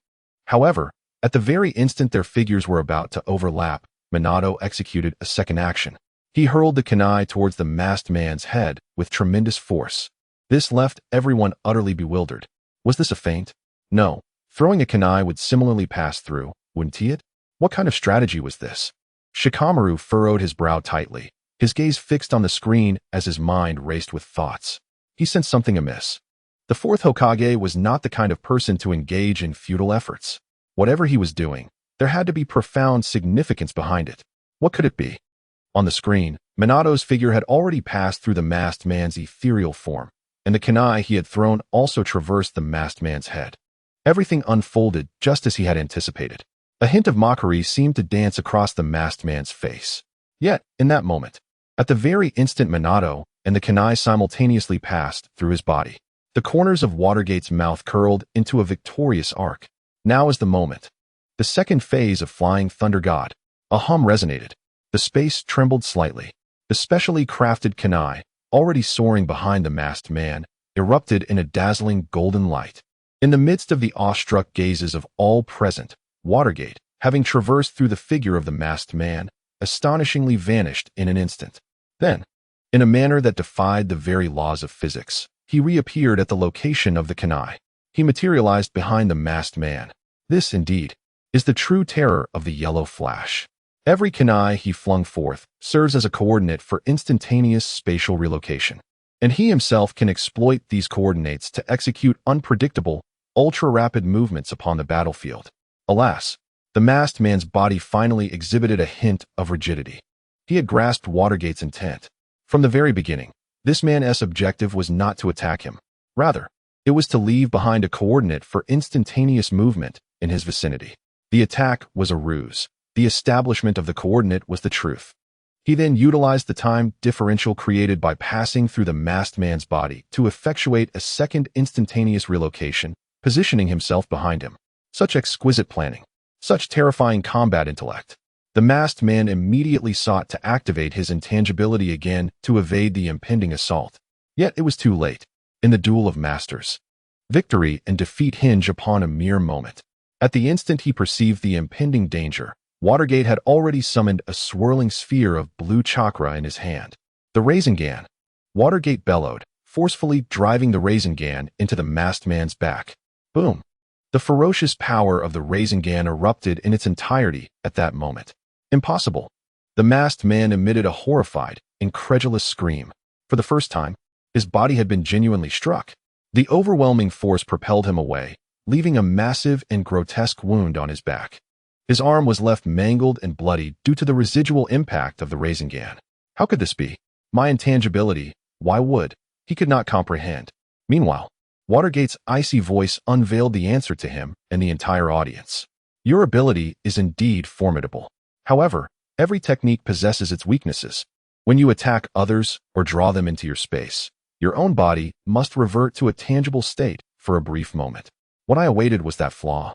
However, at the very instant their figures were about to overlap, Minato executed a second action. He hurled the kunai towards the masked man's head with tremendous force. This left everyone utterly bewildered. Was this a feint? No. Throwing a kunai would similarly pass through, wouldn't it? What kind of strategy was this? Shikamaru furrowed his brow tightly, his gaze fixed on the screen as his mind raced with thoughts. He sensed something amiss. The fourth Hokage was not the kind of person to engage in futile efforts. Whatever he was doing, there had to be profound significance behind it. What could it be? On the screen, Minato's figure had already passed through the masked man's ethereal form, and the kunai he had thrown also traversed the masked man's head. Everything unfolded just as he had anticipated. A hint of mockery seemed to dance across the masked man's face. Yet, in that moment, at the very instant Minato and the kunai simultaneously passed through his body, the corners of Watergate's mouth curled into a victorious arc. Now is the moment. The second phase of Flying Thunder God. A hum resonated. The space trembled slightly. The specially crafted kunai, already soaring behind the masked man, erupted in a dazzling golden light. In the midst of the awestruck gazes of all present, Watergate, having traversed through the figure of the masked man, astonishingly vanished in an instant. Then, in a manner that defied the very laws of physics, he reappeared at the location of the kunai. He materialized behind the masked man. This, indeed, is the true terror of the Yellow Flash. Every kunai he flung forth serves as a coordinate for instantaneous spatial relocation, and he himself can exploit these coordinates to execute unpredictable, ultra-rapid movements upon the battlefield. Alas, the masked man's body finally exhibited a hint of rigidity. He had grasped Watergate's intent. From the very beginning, this man's objective was not to attack him. Rather, it was to leave behind a coordinate for instantaneous movement in his vicinity. The attack was a ruse. The establishment of the coordinate was the truth. He then utilized the time differential created by passing through the masked man's body to effectuate a second instantaneous relocation, positioning himself behind him. Such exquisite planning. Such terrifying combat intellect. The masked man immediately sought to activate his intangibility again to evade the impending assault. Yet it was too late. In the duel of masters, victory and defeat hinge upon a mere moment. At the instant he perceived the impending danger, Watergate had already summoned a swirling sphere of blue chakra in his hand. The Rasengan. Watergate bellowed, forcefully driving the Rasengan into the masked man's back. Boom. The ferocious power of the Rasengan erupted in its entirety at that moment. Impossible. The masked man emitted a horrified, incredulous scream. For the first time, his body had been genuinely struck. The overwhelming force propelled him away, leaving a massive and grotesque wound on his back. His arm was left mangled and bloody due to the residual impact of the Rasengan. How could this be? My intangibility, why would? He could not comprehend. Meanwhile, Watergate's icy voice unveiled the answer to him and the entire audience. Your ability is indeed formidable. However, every technique possesses its weaknesses. When you attack others or draw them into your space, your own body must revert to a tangible state for a brief moment. What I awaited was that flaw.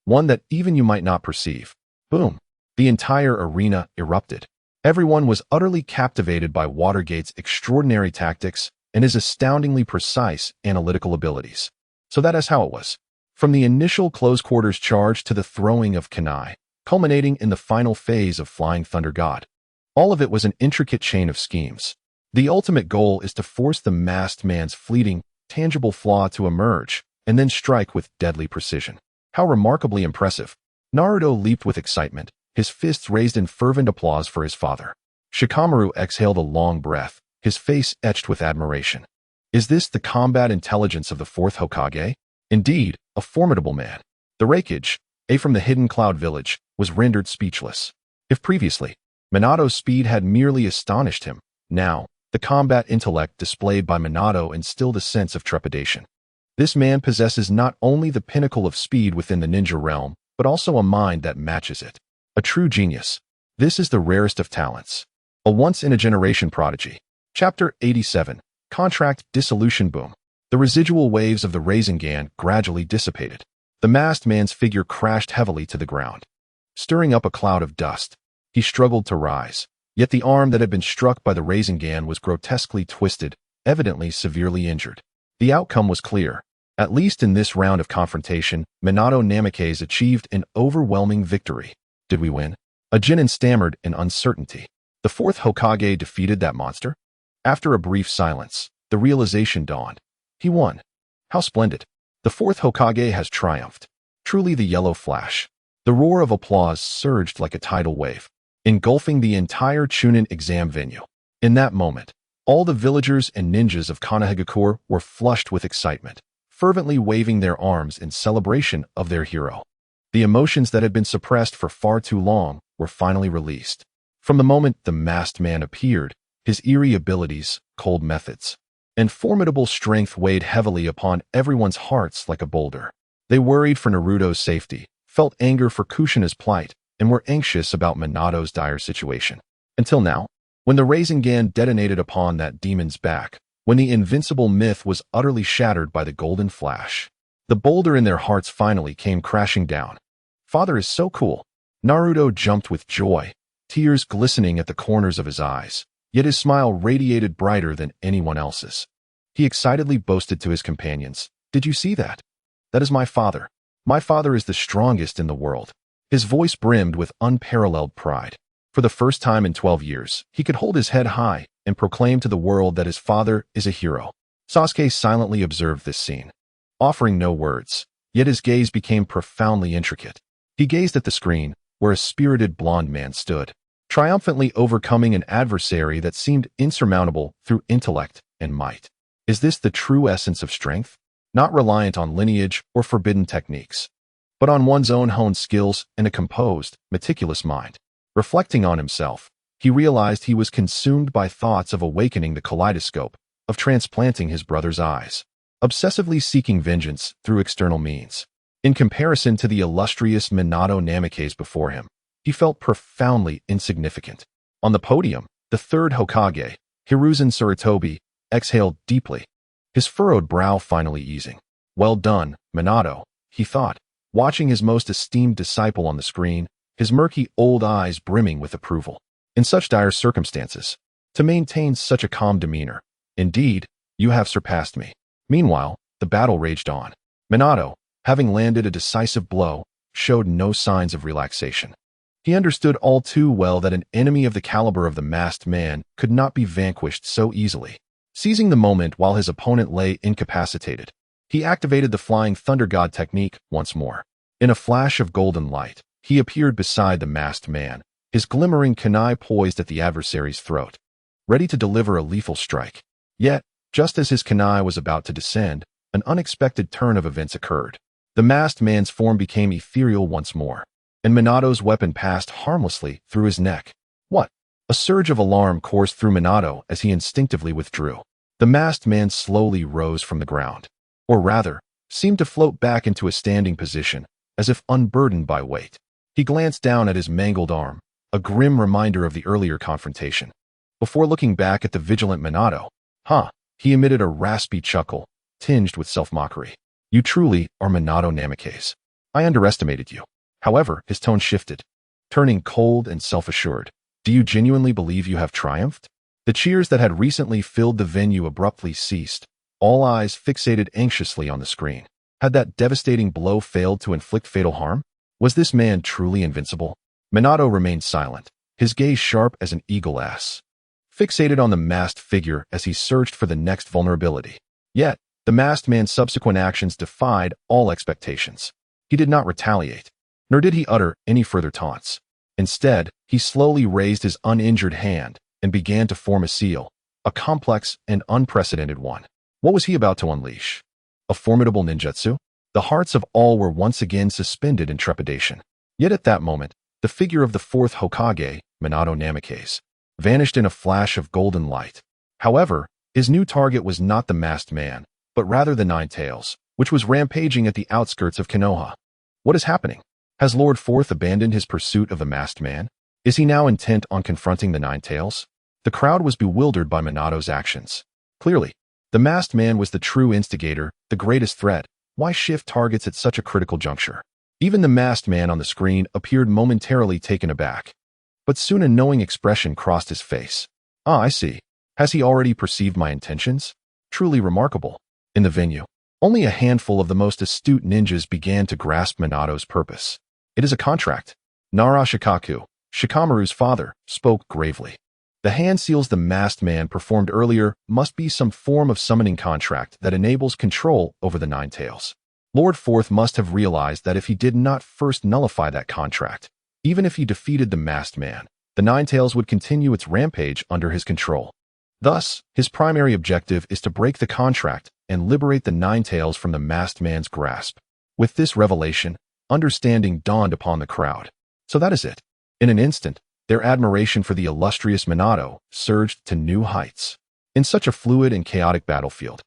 One that even you might not perceive. Boom. The entire arena erupted. Everyone was utterly captivated by Watergate's extraordinary tactics and his astoundingly precise analytical abilities. So that is how it was. From the initial close-quarters charge to the throwing of kunai, culminating in the final phase of Flying Thunder God. All of it was an intricate chain of schemes. The ultimate goal is to force the masked man's fleeting, tangible flaw to emerge, and then strike with deadly precision. How remarkably impressive. Naruto leaped with excitement, his fists raised in fervent applause for his father. Shikamaru exhaled a long breath, his face etched with admiration. Is this the combat intelligence of the Fourth Hokage? Indeed, a formidable man. The Raikage, from the hidden cloud village, was rendered speechless. If previously, Minato's speed had merely astonished him, now, the combat intellect displayed by Minato instilled a sense of trepidation. This man possesses not only the pinnacle of speed within the ninja realm, but also a mind that matches it. A true genius. This is the rarest of talents. A once-in-a-generation prodigy. Chapter 87. Contract Dissolution Boom. The residual waves of the Rasengan gradually dissipated. The masked man's figure crashed heavily to the ground. Stirring up a cloud of dust, he struggled to rise, yet the arm that had been struck by the Rasengan was grotesquely twisted, evidently severely injured. The outcome was clear. At least in this round of confrontation, Minato Namikaze achieved an overwhelming victory. Did we win? A Genin stammered in uncertainty. The Fourth Hokage defeated that monster? After a brief silence, the realization dawned. He won. How splendid. The Fourth Hokage has triumphed. Truly the yellow flash. The roar of applause surged like a tidal wave, engulfing the entire Chuunin exam venue. In that moment, all the villagers and ninjas of Konoha were flushed with excitement, fervently waving their arms in celebration of their hero. The emotions that had been suppressed for far too long were finally released. From the moment the masked man appeared, his eerie abilities, cold methods, and formidable strength weighed heavily upon everyone's hearts like a boulder. They worried for Naruto's safety, felt anger for Kushina's plight, and were anxious about Minato's dire situation. Until now, when the Rasengan detonated upon that demon's back, when the invincible myth was utterly shattered by the golden flash, the boulder in their hearts finally came crashing down. Father is so cool. Naruto jumped with joy, tears glistening at the corners of his eyes, yet his smile radiated brighter than anyone else's. He excitedly boasted to his companions, "Did you see that? That is my father. My father is the strongest in the world." His voice brimmed with unparalleled pride. For the first time in 12 years, he could hold his head high and proclaim to the world that his father is a hero. Sasuke silently observed this scene, offering no words, yet his gaze became profoundly intricate. He gazed at the screen, where a spirited blond man stood, triumphantly overcoming an adversary that seemed insurmountable through intellect and might. Is this the true essence of strength? Not reliant on lineage or forbidden techniques, but on one's own honed skills and a composed, meticulous mind. Reflecting on himself, he realized he was consumed by thoughts of awakening the kaleidoscope, of transplanting his brother's eyes, obsessively seeking vengeance through external means. In comparison to the illustrious Minato Namikaze before him, he felt profoundly insignificant. On the podium, the third Hokage, Hiruzen Sarutobi, exhaled deeply, his furrowed brow finally easing. Well done, Minato, he thought, watching his most esteemed disciple on the screen, his murky old eyes brimming with approval. In such dire circumstances, to maintain such a calm demeanor, indeed, you have surpassed me. Meanwhile, the battle raged on. Minato, having landed a decisive blow, showed no signs of relaxation. He understood all too well that an enemy of the caliber of the masked man could not be vanquished so easily. Seizing the moment while his opponent lay incapacitated, he activated the Flying Thunder God technique once more. In a flash of golden light, he appeared beside the masked man, his glimmering kunai poised at the adversary's throat, ready to deliver a lethal strike. Yet, just as his kunai was about to descend, an unexpected turn of events occurred. The masked man's form became ethereal once more, and Minato's weapon passed harmlessly through his neck. What? A surge of alarm coursed through Minato as he instinctively withdrew. The masked man slowly rose from the ground, or rather, seemed to float back into a standing position, as if unburdened by weight. He glanced down at his mangled arm, a grim reminder of the earlier confrontation. Before looking back at the vigilant Minato, he emitted a raspy chuckle, tinged with self-mockery. You truly are Minato Namikaze. I underestimated you. However, his tone shifted, turning cold and self-assured. Do you genuinely believe you have triumphed? The cheers that had recently filled the venue abruptly ceased, all eyes fixated anxiously on the screen. Had that devastating blow failed to inflict fatal harm? Was this man truly invincible? Minato remained silent, his gaze sharp as an eagle-ass, fixated on the masked figure as he searched for the next vulnerability. Yet, the masked man's subsequent actions defied all expectations. He did not retaliate, nor did he utter any further taunts. Instead, he slowly raised his uninjured hand and began to form a seal, a complex and unprecedented one. What was he about to unleash? A formidable ninjutsu? The hearts of all were once again suspended in trepidation. Yet at that moment, the figure of the fourth Hokage, Minato Namikaze, vanished in a flash of golden light. However, his new target was not the masked man, but rather the Nine Tails, which was rampaging at the outskirts of Konoha. What is happening? Has Lord Fourth abandoned his pursuit of the masked man? Is he now intent on confronting the Nine Tails? The crowd was bewildered by Minato's actions. Clearly, the masked man was the true instigator, the greatest threat. Why shift targets at such a critical juncture? Even the masked man on the screen appeared momentarily taken aback. But soon a knowing expression crossed his face. I see. Has he already perceived my intentions? Truly remarkable. In the venue, only a handful of the most astute ninjas began to grasp Minato's purpose. It is a contract. Nara Shikaku, Shikamaru's father, spoke gravely. The hand seals the masked man performed earlier must be some form of summoning contract that enables control over the Nine Tails. Lord Fourth must have realized that if he did not first nullify that contract, even if he defeated the masked man, the Nine Tails would continue its rampage under his control. Thus, his primary objective is to break the contract and liberate the Nine Tails from the masked man's grasp. With this revelation, understanding dawned upon the crowd. So that is it. In an instant, their admiration for the illustrious Minato surged to new heights. In such a fluid and chaotic battlefield,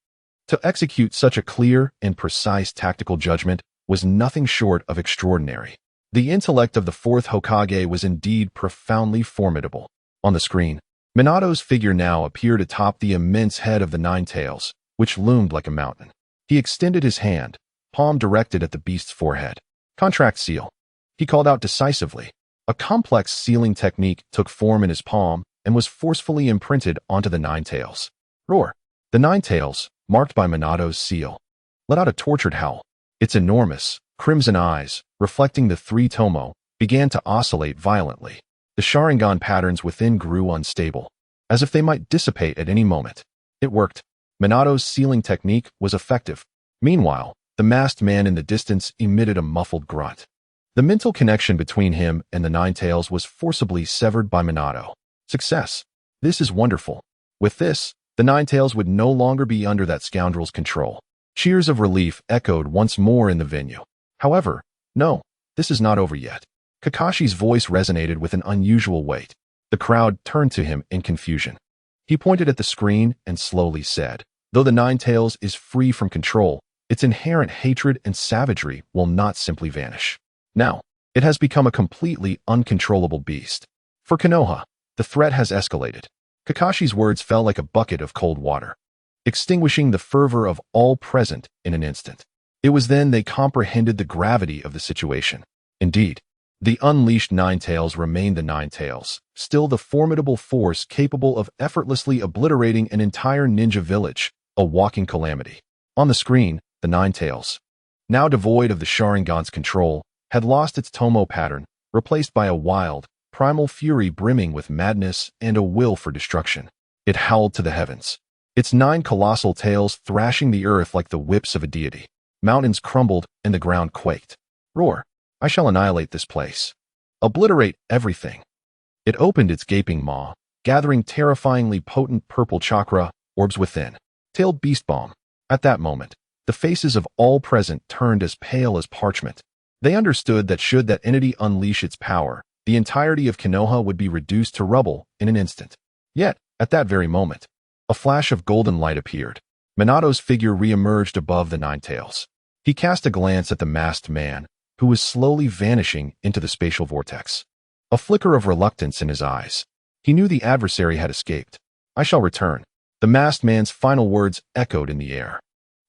to execute such a clear and precise tactical judgment was nothing short of extraordinary. The intellect of the fourth Hokage was indeed profoundly formidable. On the screen, Minato's figure now appeared atop the immense head of the Nine Tails, which loomed like a mountain. He extended his hand, palm directed at the beast's forehead. Contract seal. He called out decisively. A complex sealing technique took form in his palm and was forcefully imprinted onto the Nine Tails. Roar. The Nine Tails, marked by Minato's seal, let out a tortured howl. Its enormous, crimson eyes, reflecting the three tomo, began to oscillate violently. The Sharingan patterns within grew unstable, as if they might dissipate at any moment. It worked. Minato's sealing technique was effective. Meanwhile, the masked man in the distance emitted a muffled grunt. The mental connection between him and the Nine Tails was forcibly severed by Minato. Success. This is wonderful. With this, the Nine Tails would no longer be under that scoundrel's control. Cheers of relief echoed once more in the venue. However, no, this is not over yet. Kakashi's voice resonated with an unusual weight. The crowd turned to him in confusion. He pointed at the screen and slowly said, though the Nine Tails is free from control, its inherent hatred and savagery will not simply vanish. Now, it has become a completely uncontrollable beast. For Konoha, the threat has escalated. Kakashi's words fell like a bucket of cold water, extinguishing the fervor of all present in an instant. It was then they comprehended the gravity of the situation. Indeed, the unleashed Nine Tails remained the Nine Tails, still the formidable force capable of effortlessly obliterating an entire ninja village, a walking calamity. On the screen, the Nine Tails, now devoid of the Sharingan's control, had lost its tomo pattern, replaced by a wild, primal fury brimming with madness and a will for destruction. It howled to the heavens, its 9 colossal tails thrashing the earth like the whips of a deity. Mountains crumbled and the ground quaked. Roar. I shall annihilate this place. Obliterate everything. It opened its gaping maw, gathering terrifyingly potent purple chakra orbs within. Tailed beast bomb. At that moment, the faces of all present turned as pale as parchment. They understood that should that entity unleash its power, the entirety of Konoha would be reduced to rubble in an instant. Yet, at that very moment, a flash of golden light appeared. Minato's figure re-emerged above the Nine Tails. He cast a glance at the masked man, who was slowly vanishing into the spatial vortex. A flicker of reluctance in his eyes. He knew the adversary had escaped. I shall return. The masked man's final words echoed in the air.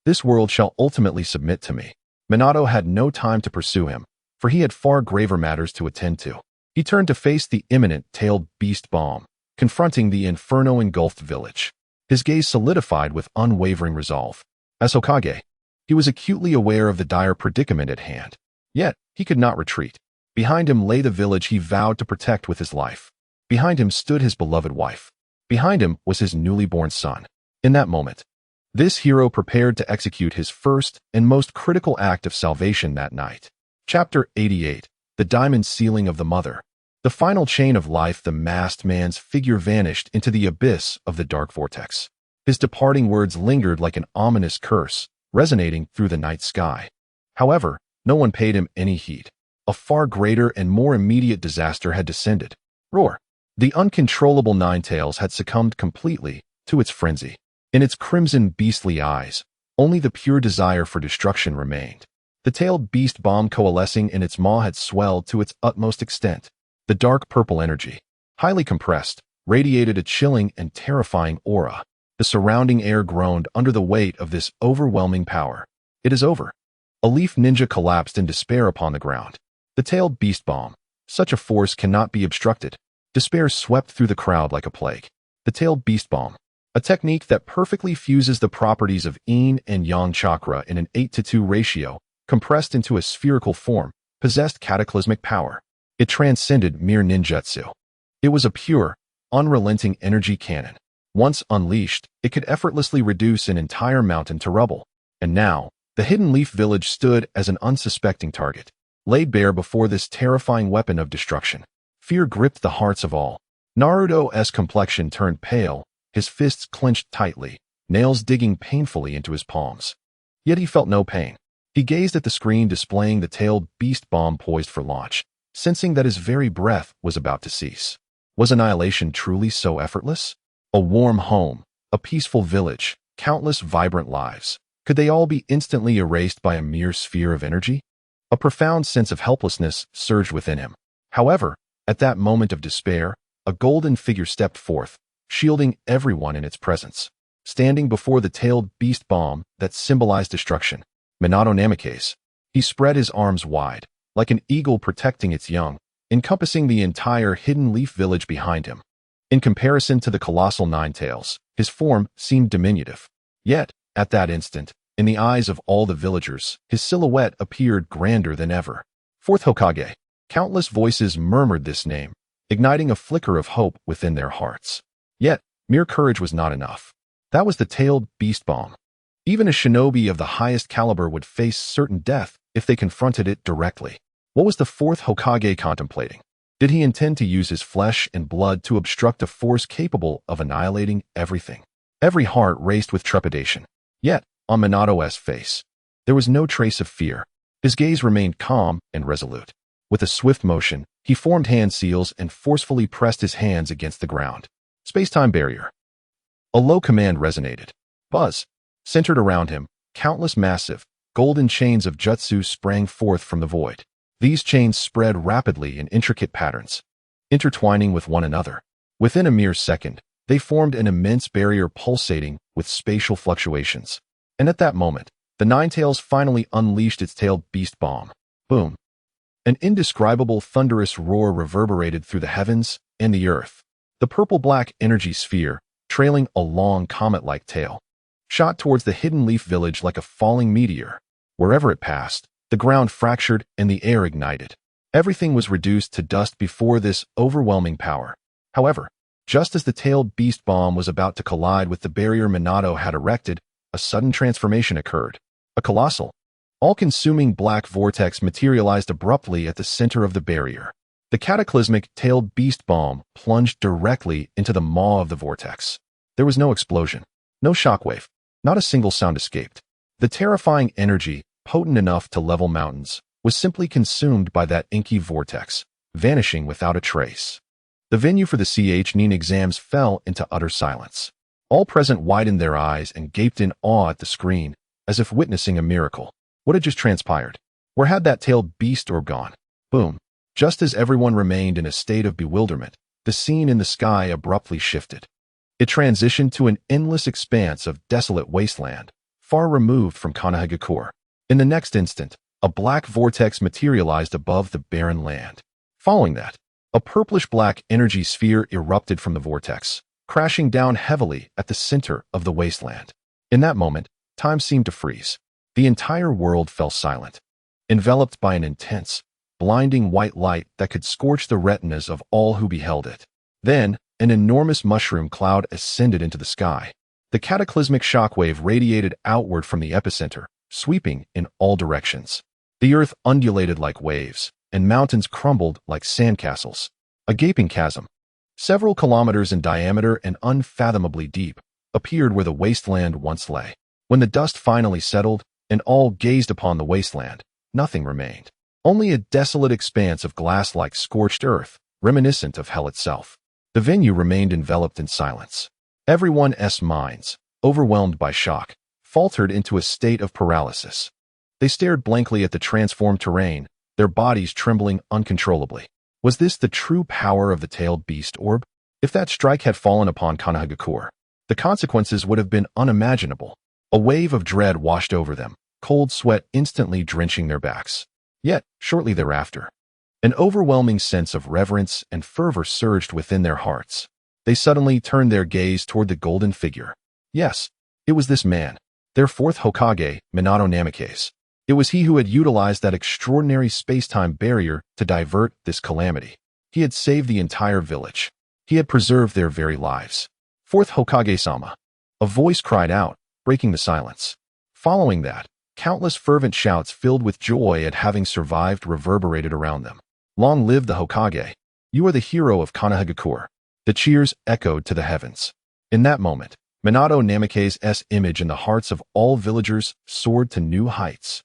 This world shall ultimately submit to me. Minato had no time to pursue him, for he had far graver matters to attend to. He turned to face the imminent tailed beast bomb, confronting the inferno-engulfed village. His gaze solidified with unwavering resolve. As Hokage, he was acutely aware of the dire predicament at hand. Yet, he could not retreat. Behind him lay the village he vowed to protect with his life. Behind him stood his beloved wife. Behind him was his newly born son. In that moment, this hero prepared to execute his first and most critical act of salvation that night. Chapter 88. The Diamond Sealing of the Mother. The final chain of life, the masked man's figure vanished into the abyss of the dark vortex. His departing words lingered like an ominous curse, resonating through the night sky. However, no one paid him any heed. A far greater and more immediate disaster had descended. Roar! The uncontrollable Ninetales had succumbed completely to its frenzy. In its crimson beastly eyes, only the pure desire for destruction remained. The tailed beast bomb coalescing in its maw had swelled to its utmost extent. The dark purple energy, highly compressed, radiated a chilling and terrifying aura. The surrounding air groaned under the weight of this overwhelming power. It is over. A leaf ninja collapsed in despair upon the ground. The tailed beast bomb. Such a force cannot be obstructed. Despair swept through the crowd like a plague. The tailed beast bomb. A technique that perfectly fuses the properties of yin and yang chakra in an 8-to-2 ratio, compressed into a spherical form, possessed cataclysmic power. It transcended mere ninjutsu. It was a pure, unrelenting energy cannon. Once unleashed, it could effortlessly reduce an entire mountain to rubble. And now, the Hidden Leaf Village stood as an unsuspecting target, laid bare before this terrifying weapon of destruction. Fear gripped the hearts of all. Naruto's complexion turned pale, his fists clenched tightly, nails digging painfully into his palms. Yet he felt no pain. He gazed at the screen displaying the tailed beast bomb poised for launch, sensing that his very breath was about to cease. Was annihilation truly so effortless? A warm home, a peaceful village, countless vibrant lives. Could they all be instantly erased by a mere sphere of energy? A profound sense of helplessness surged within him. However, at that moment of despair, a golden figure stepped forth, shielding everyone in its presence. Standing before the tailed beast bomb that symbolized destruction, Minato Namikaze. He spread his arms wide, like an eagle protecting its young, encompassing the entire Hidden Leaf Village behind him. In comparison to the colossal Ninetales, his form seemed diminutive. Yet, at that instant, in the eyes of all the villagers, his silhouette appeared grander than ever. Fourth Hokage. Countless voices murmured this name, igniting a flicker of hope within their hearts. Yet, mere courage was not enough. That was the tailed beast bomb. Even a shinobi of the highest caliber would face certain death if they confronted it directly. What was the fourth Hokage contemplating? Did he intend to use his flesh and blood to obstruct a force capable of annihilating everything? Every heart raced with trepidation. Yet, on Minato's face, there was no trace of fear. His gaze remained calm and resolute. With a swift motion, he formed hand seals and forcefully pressed his hands against the ground. Space-time barrier. A low command resonated. Buzz. Centered around him, countless massive, golden chains of jutsu sprang forth from the void. These chains spread rapidly in intricate patterns, intertwining with one another. Within a mere second, they formed an immense barrier pulsating with spatial fluctuations. And at that moment, the Ninetales finally unleashed its tailed beast bomb. Boom. An indescribable thunderous roar reverberated through the heavens and the earth. The purple-black energy sphere, trailing a long comet-like tail, shot towards the Hidden Leaf Village like a falling meteor. Wherever it passed, the ground fractured and the air ignited. Everything was reduced to dust before this overwhelming power. However, just as the tailed beast bomb was about to collide with the barrier Minato had erected, a sudden transformation occurred. A colossal, all-consuming black vortex materialized abruptly at the center of the barrier. The cataclysmic tailed beast bomb plunged directly into the maw of the vortex. There was no explosion, no shockwave, not a single sound escaped. The terrifying energy, potent enough to level mountains, was simply consumed by that inky vortex, vanishing without a trace. The venue for the Chuunin Exams fell into utter silence. All present widened their eyes and gaped in awe at the screen, as if witnessing a miracle. What had just transpired? Where had that tailed beast orb gone? Boom. Just as everyone remained in a state of bewilderment, the scene in the sky abruptly shifted. It transitioned to an endless expanse of desolate wasteland, far removed from Konoha. In the next instant, a black vortex materialized above the barren land. Following that, a purplish-black energy sphere erupted from the vortex, crashing down heavily at the center of the wasteland. In that moment, time seemed to freeze. The entire world fell silent, enveloped by an intense, blinding white light that could scorch the retinas of all who beheld it. Then, an enormous mushroom cloud ascended into the sky. The cataclysmic shockwave radiated outward from the epicenter, sweeping in all directions. The earth undulated like waves, and mountains crumbled like sandcastles. A gaping chasm, several kilometers in diameter and unfathomably deep, appeared where the wasteland once lay. When the dust finally settled, and all gazed upon the wasteland, nothing remained. Only a desolate expanse of glass-like scorched earth, reminiscent of hell itself. The venue remained enveloped in silence. Everyone's minds, overwhelmed by shock, faltered into a state of paralysis. They stared blankly at the transformed terrain, their bodies trembling uncontrollably. Was this the true power of the tailed beast orb? If that strike had fallen upon Konoha, the consequences would have been unimaginable. A wave of dread washed over them, cold sweat instantly drenching their backs. Yet, shortly thereafter, an overwhelming sense of reverence and fervor surged within their hearts. They suddenly turned their gaze toward the golden figure. Yes, it was this man, their fourth Hokage, Minato Namikaze. It was he who had utilized that extraordinary space-time barrier to divert this calamity. He had saved the entire village. He had preserved their very lives. Fourth Hokage-sama. A voice cried out, breaking the silence. Following that, countless fervent shouts filled with joy at having survived reverberated around them. Long live the Hokage! You are the hero of Konoha. The cheers echoed to the heavens. In that moment, Minato Namikaze's image in the hearts of all villagers soared to new heights.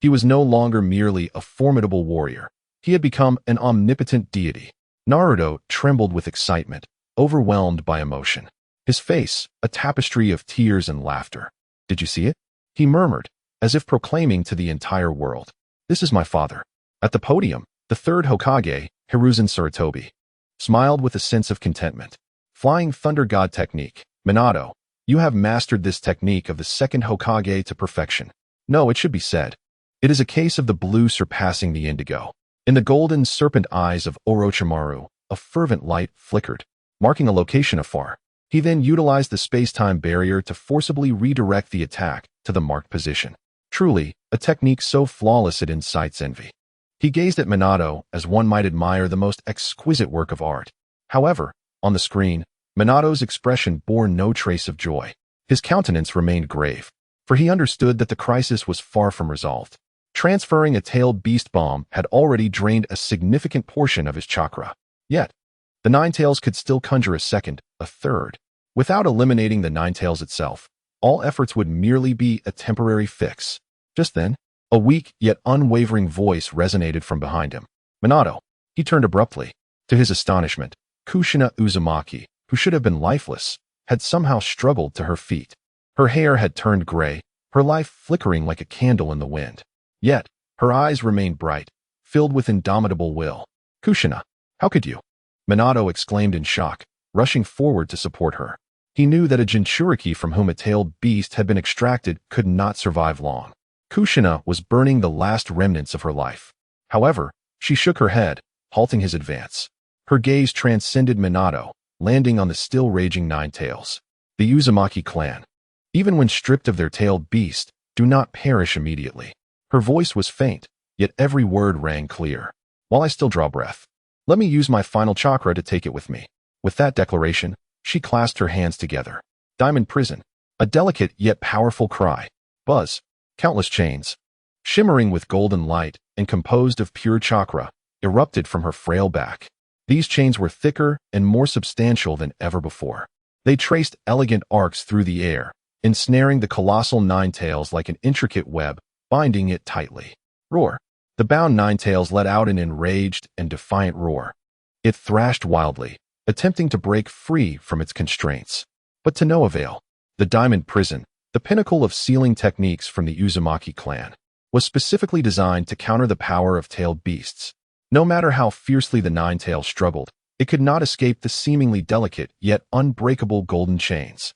He was no longer merely a formidable warrior. He had become an omnipotent deity. Naruto trembled with excitement, overwhelmed by emotion. His face, a tapestry of tears and laughter. Did you see it? He murmured, as if proclaiming to the entire world. This is my father. At the podium, the third Hokage, Hiruzen Sarutobi, smiled with a sense of contentment. Flying Thunder God technique. Minato, you have mastered this technique of the second Hokage to perfection. No, it should be said. It is a case of the blue surpassing the indigo. In the golden serpent eyes of Orochimaru, a fervent light flickered, marking a location afar. He then utilized the space-time barrier to forcibly redirect the attack to the marked position. Truly, a technique so flawless it incites envy. He gazed at Minato as one might admire the most exquisite work of art. However, on the screen, Minato's expression bore no trace of joy. His countenance remained grave, for he understood that the crisis was far from resolved. Transferring a tailed beast bomb had already drained a significant portion of his chakra. Yet, the Nine Tails could still conjure a second, a third. Without eliminating the Nine Tails itself, all efforts would merely be a temporary fix. Just then, a weak yet unwavering voice resonated from behind him. Minato. He turned abruptly. To his astonishment, Kushina Uzumaki, who should have been lifeless, had somehow struggled to her feet. Her hair had turned gray, her life flickering like a candle in the wind. Yet, her eyes remained bright, filled with indomitable will. Kushina, how could you? Minato exclaimed in shock, rushing forward to support her. He knew that a Jinchuriki from whom a tailed beast had been extracted could not survive long. Kushina was burning the last remnants of her life. However, she shook her head, halting his advance. Her gaze transcended Minato, landing on the still raging Nine Tails. The Uzumaki clan, even when stripped of their tailed beast, do not perish immediately. Her voice was faint, yet every word rang clear. While I still draw breath, let me use my final chakra to take it with me. With that declaration, she clasped her hands together. Diamond Prison, a delicate yet powerful cry. Buzz, countless chains, shimmering with golden light and composed of pure chakra, erupted from her frail back. These chains were thicker and more substantial than ever before. They traced elegant arcs through the air, ensnaring the colossal Nine Tails like an intricate web, binding it tightly. Roar! The bound Nine Tails let out an enraged and defiant roar. It thrashed wildly, attempting to break free from its constraints. But to no avail. The Diamond Prison, the pinnacle of sealing techniques from the Uzumaki clan, was specifically designed to counter the power of tailed beasts. No matter how fiercely the nine-tail struggled, it could not escape the seemingly delicate yet unbreakable golden chains.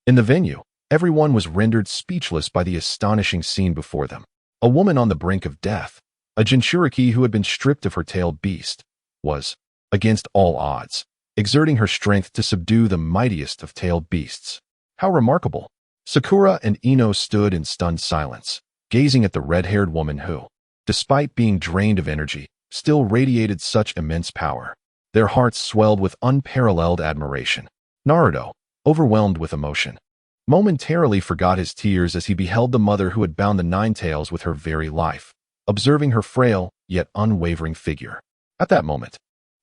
In the venue, everyone was rendered speechless by the astonishing scene before them. A woman on the brink of death, a Jinchuriki who had been stripped of her tailed beast, was, against all odds, exerting her strength to subdue the mightiest of tailed beasts. How remarkable! Sakura and Ino stood in stunned silence, gazing at the red-haired woman who, despite being drained of energy, still radiated such immense power. Their hearts swelled with unparalleled admiration. Naruto, overwhelmed with emotion, momentarily forgot his tears as he beheld the mother who had bound the Nine Tails with her very life, observing her frail yet unwavering figure. At that moment,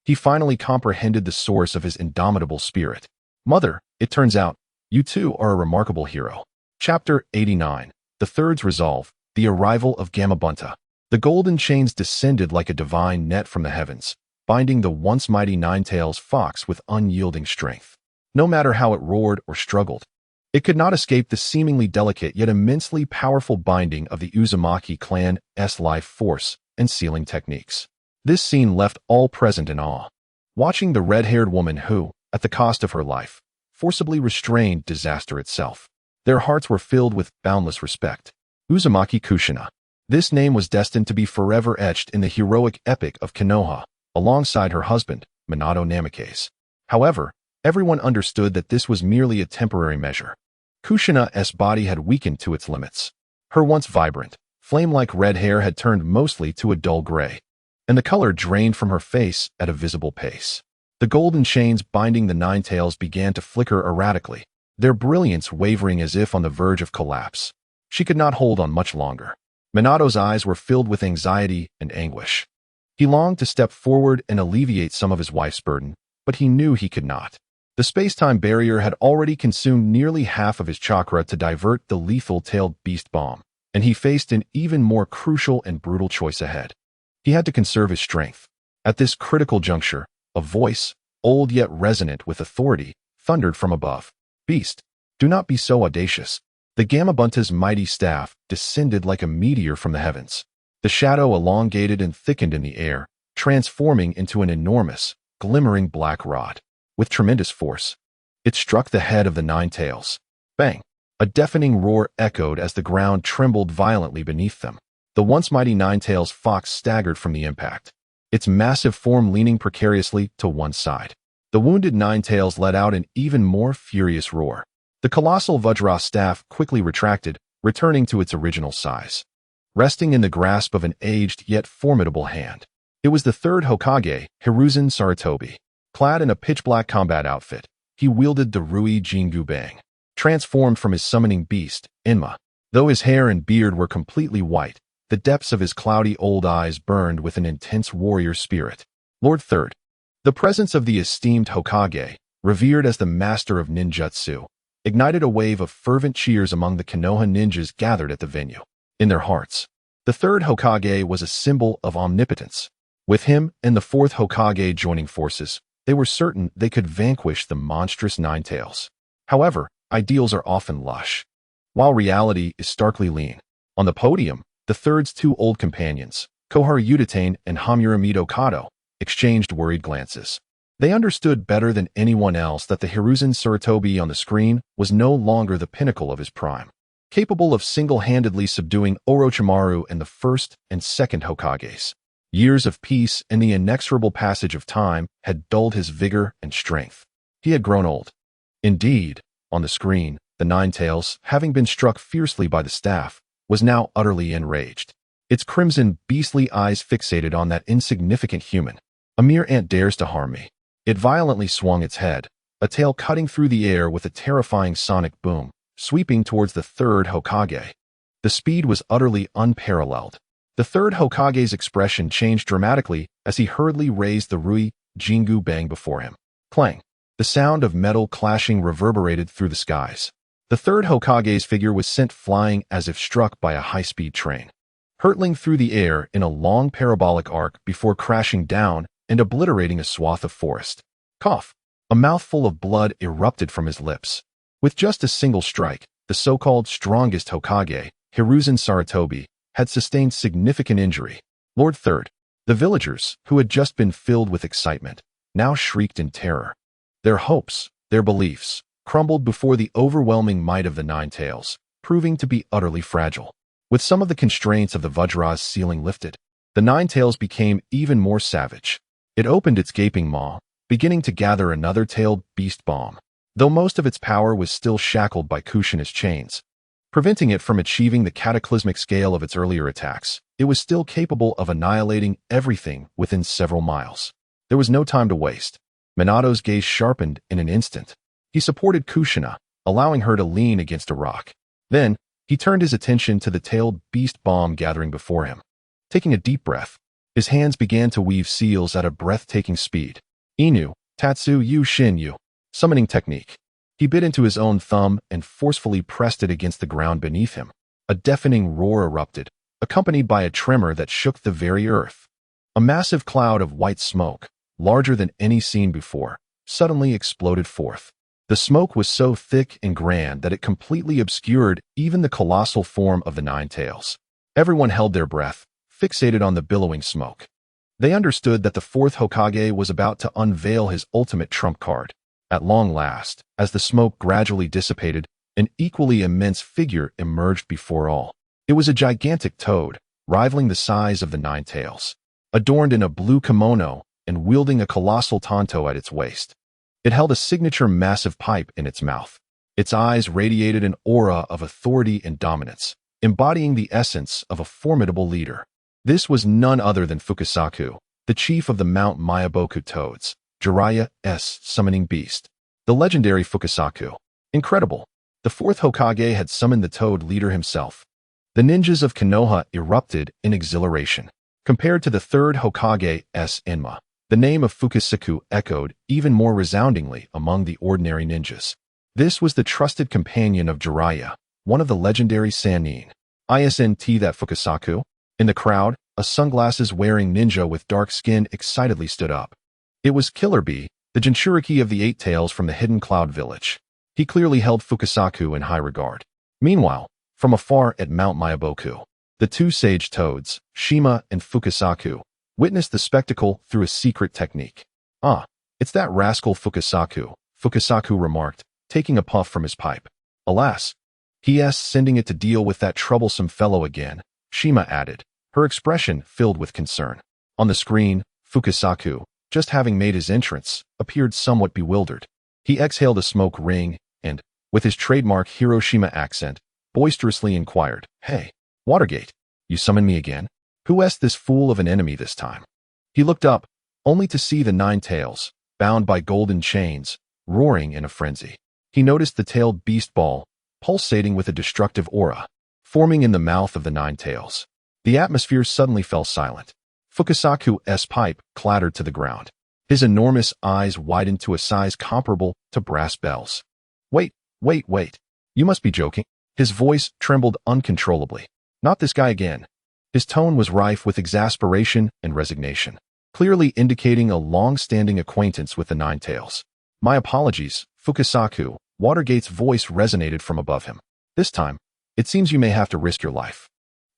he finally comprehended the source of his indomitable spirit. Mother, it turns out, you too are a remarkable hero. Chapter 89. The Third's Resolve, the Arrival of Gamabunta. The golden chains descended like a divine net from the heavens, binding the once mighty Nine-Tails fox with unyielding strength. No matter how it roared or struggled, it could not escape the seemingly delicate yet immensely powerful binding of the Uzumaki clan's life force and sealing techniques. This scene left all present in awe. Watching the red-haired woman who, at the cost of her life, forcibly restrained disaster itself, their hearts were filled with boundless respect. Uzumaki Kushina. This name was destined to be forever etched in the heroic epic of Konoha, alongside her husband, Minato Namikaze. However, everyone understood that this was merely a temporary measure. Kushina's body had weakened to its limits. Her once vibrant, flame-like red hair had turned mostly to a dull gray, and the color drained from her face at a visible pace. The golden chains binding the Nine Tails began to flicker erratically, their brilliance wavering as if on the verge of collapse. She could not hold on much longer. Minato's eyes were filled with anxiety and anguish. He longed to step forward and alleviate some of his wife's burden, but he knew he could not. The space-time barrier had already consumed nearly half of his chakra to divert the lethal tailed beast bomb, and he faced an even more crucial and brutal choice ahead. He had to conserve his strength. At this critical juncture, a voice, old yet resonant with authority, thundered from above. Beast, do not be so audacious. The Gamabunta's mighty staff descended like a meteor from the heavens. The shadow elongated and thickened in the air, transforming into an enormous, glimmering black rod. With tremendous force, it struck the head of the Nine Tails. Bang! A deafening roar echoed as the ground trembled violently beneath them. The once mighty Nine Tails fox staggered from the impact, its massive form leaning precariously to one side. The wounded Nine Tails let out an even more furious roar. The colossal Vajra staff quickly retracted, returning to its original size, resting in the grasp of an aged yet formidable hand. It was the third Hokage, Hiruzen Sarutobi. Clad in a pitch-black combat outfit, he wielded the Rui Jingu Bang, transformed from his summoning beast, Inma. Though his hair and beard were completely white, the depths of his cloudy old eyes burned with an intense warrior spirit. Lord Third. The presence of the esteemed Hokage, revered as the master of ninjutsu, ignited a wave of fervent cheers among the Konoha ninjas gathered at the venue. In their hearts, the third Hokage was a symbol of omnipotence. With him and the fourth Hokage joining forces, they were certain they could vanquish the monstrous Nine Tails. However, ideals are often lush, while reality is starkly lean. On the podium, the third's two old companions, Koharu Udatane and Hamuramito Kato, exchanged worried glances. They understood better than anyone else that the Hiruzen Sarutobi on the screen was no longer the pinnacle of his prime, capable of single-handedly subduing Orochimaru and the first and second Hokages. Years of peace and the inexorable passage of time had dulled his vigor and strength. He had grown old. Indeed, on the screen, the Nine Tails, having been struck fiercely by the staff, was now utterly enraged. Its crimson, beastly eyes fixated on that insignificant human. A mere ant dares to harm me. It violently swung its head, a tail cutting through the air with a terrifying sonic boom, sweeping towards the third Hokage. The speed was utterly unparalleled. The third Hokage's expression changed dramatically as he hurriedly raised the Rui Jingu Bang before him. Clang! The sound of metal clashing reverberated through the skies. The third Hokage's figure was sent flying as if struck by a high-speed train, hurtling through the air in a long parabolic arc before crashing down and obliterating a swath of forest. Cough! A mouthful of blood erupted from his lips. With just a single strike, the so-called strongest Hokage, Hiruzen Sarutobi, had sustained significant injury. Lord Third. The villagers, who had just been filled with excitement, now shrieked in terror. Their hopes, their beliefs, crumbled before the overwhelming might of the Nine Tails, proving to be utterly fragile. With some of the constraints of the Vajra's ceiling lifted, the Nine Tails became even more savage. It opened its gaping maw, beginning to gather another tailed beast bomb. Though most of its power was still shackled by Kushina's chains, preventing it from achieving the cataclysmic scale of its earlier attacks, it was still capable of annihilating everything within several miles. There was no time to waste. Minato's gaze sharpened in an instant. He supported Kushina, allowing her to lean against a rock. Then, he turned his attention to the tailed beast bomb gathering before him. Taking a deep breath, his hands began to weave seals at a breathtaking speed. Inu, Tatsu Yu Shin Yu. Summoning technique. He bit into his own thumb and forcefully pressed it against the ground beneath him. A deafening roar erupted, accompanied by a tremor that shook the very earth. A massive cloud of white smoke, larger than any seen before, suddenly exploded forth. The smoke was so thick and grand that it completely obscured even the colossal form of the Nine Tails. Everyone held their breath, fixated on the billowing smoke. They understood that the fourth Hokage was about to unveil his ultimate trump card. At long last, as the smoke gradually dissipated, an equally immense figure emerged before all. It was a gigantic toad, rivaling the size of the Nine Tails, adorned in a blue kimono and wielding a colossal tanto at its waist. It held a signature massive pipe in its mouth. Its eyes radiated an aura of authority and dominance, embodying the essence of a formidable leader. This was none other than Fukasaku, the chief of the Mount Myaboku Toads, Jiraiya's summoning beast. The legendary Fukasaku. Incredible. The fourth Hokage had summoned the toad leader himself. The ninjas of Konoha erupted in exhilaration. Compared to the third Hokage's Enma, the name of Fukasaku echoed even more resoundingly among the ordinary ninjas. This was the trusted companion of Jiraiya, one of the legendary Sannin. Isn't that Fukasaku? In the crowd, a sunglasses-wearing ninja with dark skin excitedly stood up. It was Killer Bee, the Jinchuriki of the Eight Tails from the Hidden Cloud Village. He clearly held Fukasaku in high regard. Meanwhile, from afar at Mount Myaboku, the two sage toads, Shima and Fukasaku, witnessed the spectacle through a secret technique. "Ah, it's that rascal Fukasaku," Fukasaku remarked, taking a puff from his pipe. "Alas, he's sending it to deal with that troublesome fellow again," Shima added, her expression filled with concern. On the screen, Fukasaku, just having made his entrance, appeared somewhat bewildered. He exhaled a smoke ring and, with his trademark Hiroshima accent, boisterously inquired, "Hey, Watergate, you summoned me again? Who's this fool of an enemy this time?" He looked up, only to see the Nine Tails, bound by golden chains, roaring in a frenzy. He noticed the tailed beast ball, pulsating with a destructive aura, forming in the mouth of the Nine Tails. The atmosphere suddenly fell silent. Fukasaku's pipe clattered to the ground. His enormous eyes widened to a size comparable to brass bells. Wait. You must be joking." His voice trembled uncontrollably. "Not this guy again." His tone was rife with exasperation and resignation, clearly indicating a long-standing acquaintance with the Nine Tails. "My apologies, Fukasaku." Watergate's voice resonated from above him. "This time, it seems you may have to risk your life."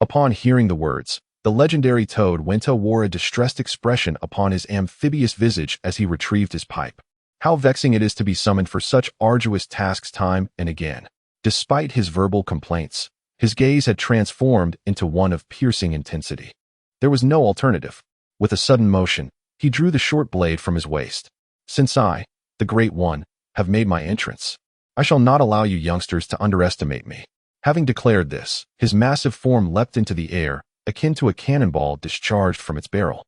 Upon hearing the words, the legendary toad Wenta wore a distressed expression upon his amphibious visage as he retrieved his pipe. How vexing it is to be summoned for such arduous tasks time and again. Despite his verbal complaints, his gaze had transformed into one of piercing intensity. There was no alternative. With a sudden motion, he drew the short blade from his waist. "Since I, the Great One, have made my entrance, I shall not allow you youngsters to underestimate me." Having declared this, his massive form leapt into the air, akin to a cannonball discharged from its barrel,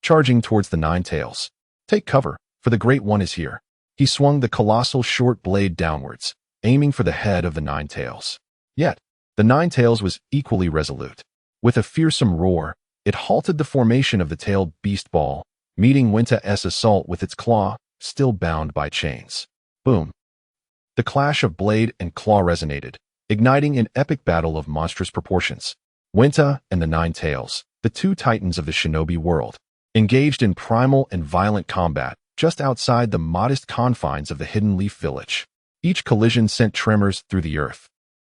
charging towards the Nine Tails. "Take cover, for the Great One is here." He swung the colossal short blade downwards, aiming for the head of the Nine Tails. Yet, the Nine Tails was equally resolute. With a fearsome roar, it halted the formation of the tailed beast ball, meeting Wenta's assault with its claw, still bound by chains. Boom! The clash of blade and claw resonated, igniting an epic battle of monstrous proportions. Wenta and the Nine Tails, the two titans of the shinobi world, engaged in primal and violent combat just outside the modest confines of the Hidden Leaf Village. Each collision sent tremors through the earth,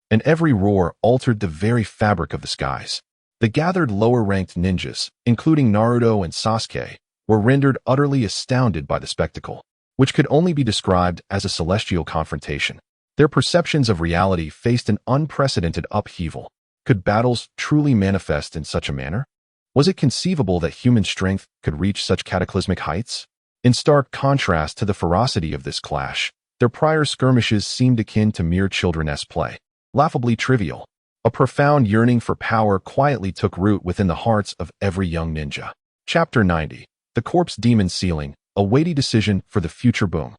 and every roar altered the very fabric of the skies. The gathered lower-ranked ninjas, including Naruto and Sasuke, were rendered utterly astounded by the spectacle, which could only be described as a celestial confrontation. Their perceptions of reality faced an unprecedented upheaval. Could battles truly manifest in such a manner? Was it conceivable that human strength could reach such cataclysmic heights? In stark contrast to the ferocity of this clash, their prior skirmishes seemed akin to mere children's play, laughably trivial. A profound yearning for power quietly took root within the hearts of every young ninja. Chapter 90. The Corpse Demon Sealing, a weighty decision for the future boom.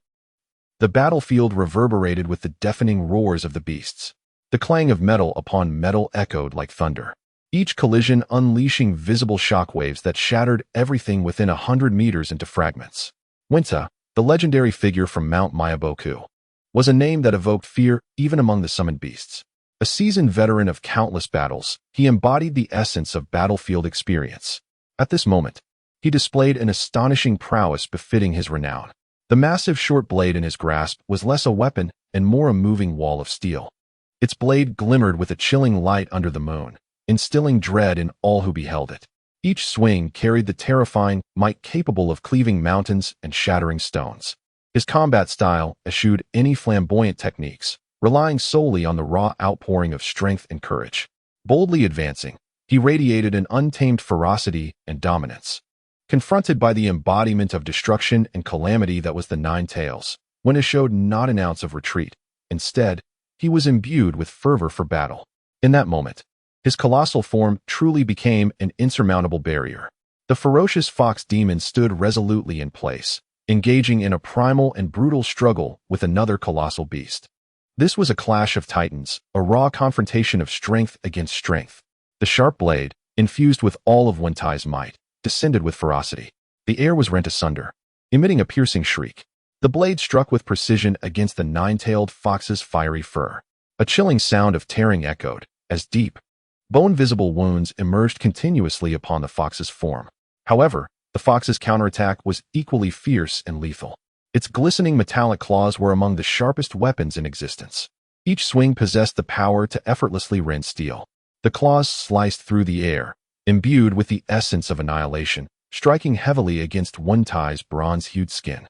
The battlefield reverberated with the deafening roars of the beasts. The clang of metal upon metal echoed like thunder, each collision unleashing visible shockwaves that shattered everything within 100 meters into fragments. Winta, the legendary figure from Mount Myaboku, was a name that evoked fear even among the summoned beasts. A seasoned veteran of countless battles, he embodied the essence of battlefield experience. At this moment, he displayed an astonishing prowess befitting his renown. The massive short blade in his grasp was less a weapon and more a moving wall of steel. Its blade glimmered with a chilling light under the moon, instilling dread in all who beheld it. Each swing carried the terrifying might capable of cleaving mountains and shattering stones. His combat style eschewed any flamboyant techniques, relying solely on the raw outpouring of strength and courage. Boldly advancing, he radiated an untamed ferocity and dominance. Confronted by the embodiment of destruction and calamity that was the Nine Tails, Winta showed not an ounce of retreat. Instead, he was imbued with fervor for battle. In that moment, his colossal form truly became an insurmountable barrier. The ferocious fox demon stood resolutely in place, engaging in a primal and brutal struggle with another colossal beast. This was a clash of titans, a raw confrontation of strength against strength. The sharp blade, infused with all of Wentai's might, descended with ferocity. The air was rent asunder, emitting a piercing shriek. The blade struck with precision against the nine-tailed fox's fiery fur. A chilling sound of tearing echoed, as deep, bone-visible wounds emerged continuously upon the fox's form. However, the fox's counterattack was equally fierce and lethal. Its glistening metallic claws were among the sharpest weapons in existence. Each swing possessed the power to effortlessly rend steel. The claws sliced through the air, imbued with the essence of annihilation, striking heavily against Wentai's bronze-hued skin.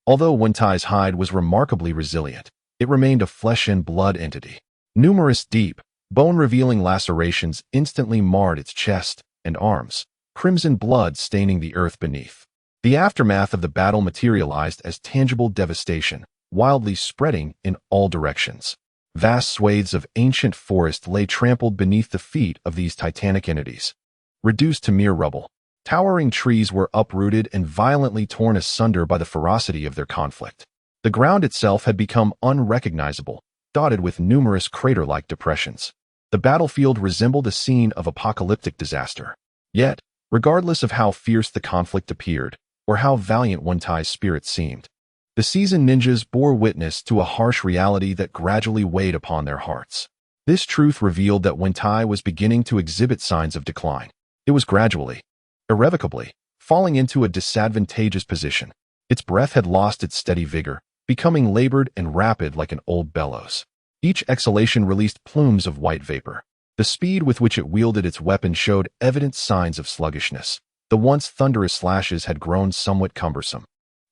Although Wentai's hide was remarkably resilient, it remained a flesh and blood entity. Numerous deep, bone-revealing lacerations instantly marred its chest and arms, crimson blood staining the earth beneath. The aftermath of the battle materialized as tangible devastation, wildly spreading in all directions. Vast swathes of ancient forest lay trampled beneath the feet of these titanic entities. Reduced to mere rubble, towering trees were uprooted and violently torn asunder by the ferocity of their conflict. The ground itself had become unrecognizable, dotted with numerous crater-like depressions. The battlefield resembled a scene of apocalyptic disaster. Yet, regardless of how fierce the conflict appeared, or how valiant Wentai's spirit seemed, the seasoned ninjas bore witness to a harsh reality that gradually weighed upon their hearts. This truth revealed that Wentai was beginning to exhibit signs of decline. It was gradually, irrevocably, falling into a disadvantageous position. Its breath had lost its steady vigor, becoming labored and rapid like an old bellows. Each exhalation released plumes of white vapor. The speed with which it wielded its weapon showed evident signs of sluggishness. The once thunderous slashes had grown somewhat cumbersome.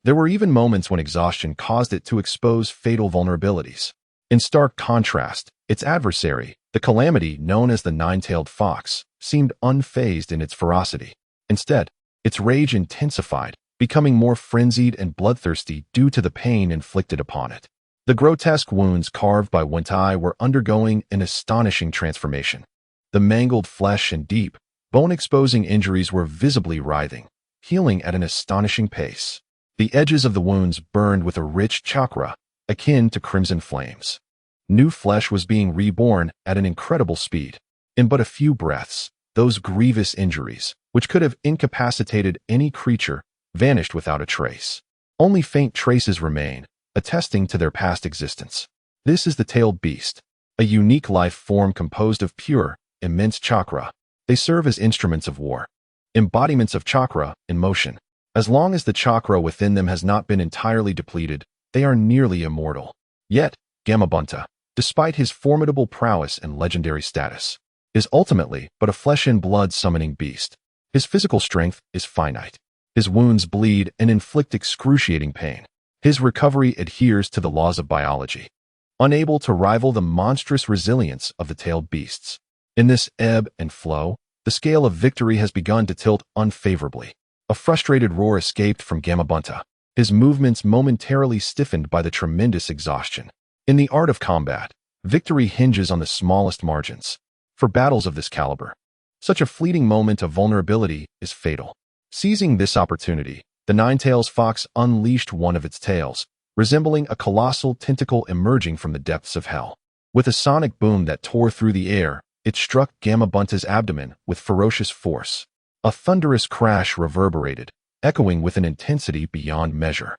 There were even moments when exhaustion caused it to expose fatal vulnerabilities. In stark contrast, its adversary, the calamity known as the nine-tailed fox, seemed unfazed in its ferocity. Instead, its rage intensified, becoming more frenzied and bloodthirsty due to the pain inflicted upon it. The grotesque wounds carved by Wentai were undergoing an astonishing transformation. The mangled flesh and deep, bone-exposing injuries were visibly writhing, healing at an astonishing pace. The edges of the wounds burned with a rich chakra, akin to crimson flames. New flesh was being reborn at an incredible speed. In but a few breaths, those grievous injuries, which could have incapacitated any creature, vanished without a trace. Only faint traces remain, attesting to their past existence. This is the tailed beast, a unique life form composed of pure, immense chakra. They serve as instruments of war, embodiments of chakra in motion. As long as the chakra within them has not been entirely depleted, they are nearly immortal. Yet, Gamabunta, despite his formidable prowess and legendary status, is ultimately but a flesh-and-blood summoning beast. His physical strength is finite. His wounds bleed and inflict excruciating pain. His recovery adheres to the laws of biology, unable to rival the monstrous resilience of the tailed beasts. In this ebb and flow, the scale of victory has begun to tilt unfavorably. A frustrated roar escaped from Gamabunta, his movements momentarily stiffened by the tremendous exhaustion. In the art of combat, victory hinges on the smallest margins. For battles of this caliber, such a fleeting moment of vulnerability is fatal. Seizing this opportunity, the nine-tails fox unleashed one of its tails, resembling a colossal tentacle emerging from the depths of hell. With a sonic boom that tore through the air, it struck Gamabunta's abdomen with ferocious force. A thunderous crash reverberated, echoing with an intensity beyond measure.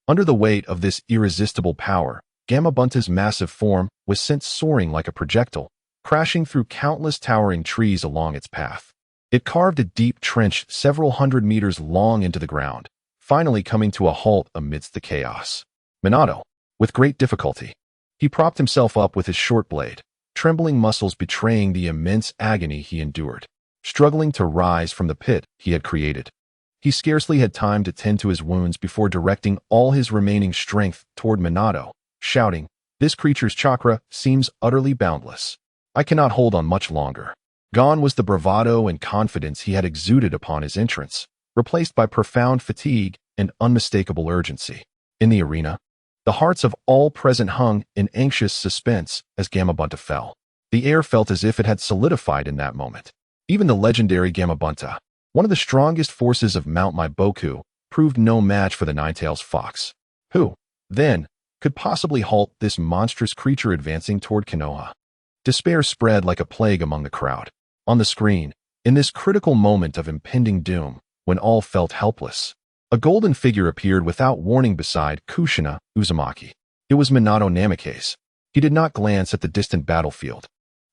Under the weight of this irresistible power, Gamabunta's massive form was sent soaring like a projectile, crashing through countless towering trees along its path. It carved a deep trench several hundred meters long into the ground, finally coming to a halt amidst the chaos. Minato, with great difficulty, he propped himself up with his short blade, trembling muscles betraying the immense agony he endured. Struggling to rise from the pit he had created, he scarcely had time to tend to his wounds before directing all his remaining strength toward Minato, shouting, "This creature's chakra seems utterly boundless. I cannot hold on much longer." Gone was the bravado and confidence he had exuded upon his entrance, replaced by profound fatigue and unmistakable urgency. In the arena, the hearts of all present hung in anxious suspense as Gamabunta fell. The air felt as if it had solidified in that moment. Even the legendary Gamabunta, one of the strongest forces of Mount Maiboku, proved no match for the nine-tails fox. Who, then, could possibly halt this monstrous creature advancing toward Konoha? Despair spread like a plague among the crowd. On the screen, in this critical moment of impending doom, when all felt helpless, a golden figure appeared without warning beside Kushina Uzumaki. It was Minato Namikaze. He did not glance at the distant battlefield,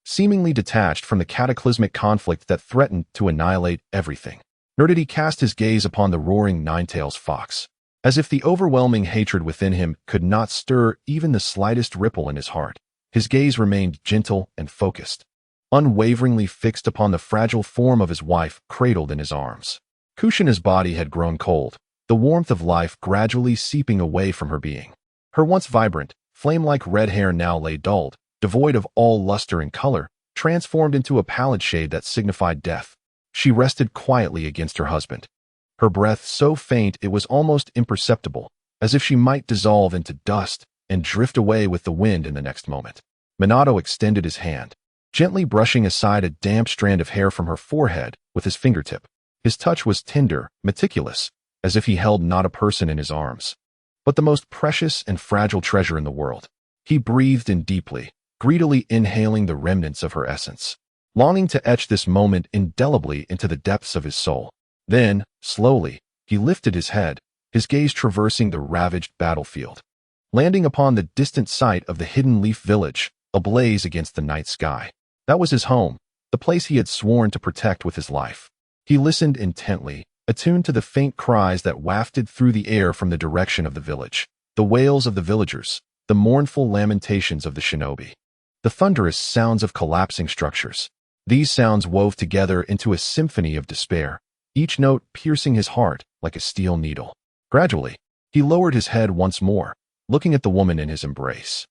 seemingly detached from the cataclysmic conflict that threatened to annihilate everything. Nor did he cast his gaze upon the roaring nine-tails fox, as if the overwhelming hatred within him could not stir even the slightest ripple in his heart. His gaze remained gentle and focused, unwaveringly fixed upon the fragile form of his wife cradled in his arms. Kushina's body had grown cold, the warmth of life gradually seeping away from her being. Her once vibrant, flame-like red hair now lay dulled, devoid of all luster and color, transformed into a pallid shade that signified death. She rested quietly against her husband, her breath so faint it was almost imperceptible, as if she might dissolve into dust and drift away with the wind in the next moment. Minato extended his hand, gently brushing aside a damp strand of hair from her forehead with his fingertip. His touch was tender, meticulous, as if he held not a person in his arms, but the most precious and fragile treasure in the world. He breathed in deeply, greedily inhaling the remnants of her essence, longing to etch this moment indelibly into the depths of his soul. Then, slowly, he lifted his head, his gaze traversing the ravaged battlefield, landing upon the distant site of the Hidden Leaf Village, ablaze against the night sky. That was his home, the place he had sworn to protect with his life. He listened intently, attuned to the faint cries that wafted through the air from the direction of the village, the wails of the villagers, the mournful lamentations of the shinobi, the thunderous sounds of collapsing structures. These sounds wove together into a symphony of despair, each note piercing his heart like a steel needle. Gradually, he lowered his head once more, looking at the woman in his embrace,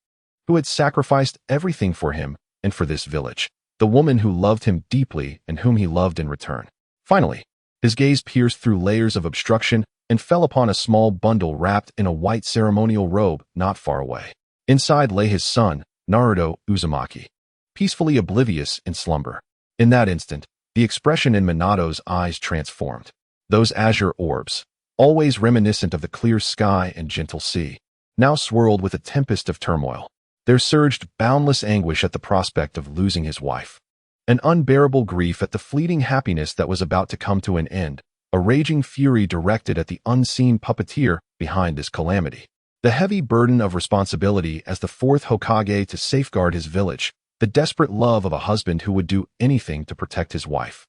who had sacrificed everything for him and for this village, the woman who loved him deeply and whom he loved in return. Finally, his gaze pierced through layers of obstruction and fell upon a small bundle wrapped in a white ceremonial robe not far away. Inside lay his son, Naruto Uzumaki, peacefully oblivious in slumber. In that instant, the expression in Minato's eyes transformed. Those azure orbs, always reminiscent of the clear sky and gentle sea, now swirled with a tempest of turmoil. There surged boundless anguish at the prospect of losing his wife, an unbearable grief at the fleeting happiness that was about to come to an end, a raging fury directed at the unseen puppeteer behind this calamity, the heavy burden of responsibility as the fourth Hokage to safeguard his village, the desperate love of a husband who would do anything to protect his wife,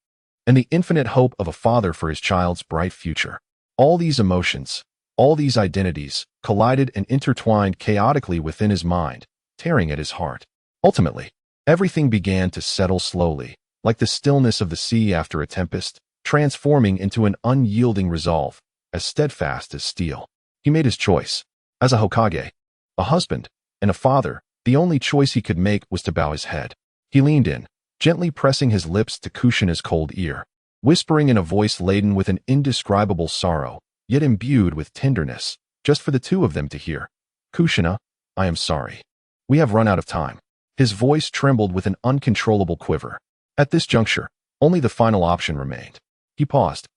and the infinite hope of a father for his child's bright future. All these emotions, all these identities, collided and intertwined chaotically within his mind, tearing at his heart. Ultimately, everything began to settle slowly, like the stillness of the sea after a tempest, transforming into an unyielding resolve, as steadfast as steel. He made his choice. As a Hokage, a husband, and a father, the only choice he could make was to bow his head. He leaned in, gently pressing his lips to Kushina's cold ear, whispering in a voice laden with an indescribable sorrow, yet imbued with tenderness, just for the two of them to hear. "Kushina, I am sorry. We have run out of time." His voice trembled with an uncontrollable quiver. At this juncture, only the final option remained. He paused,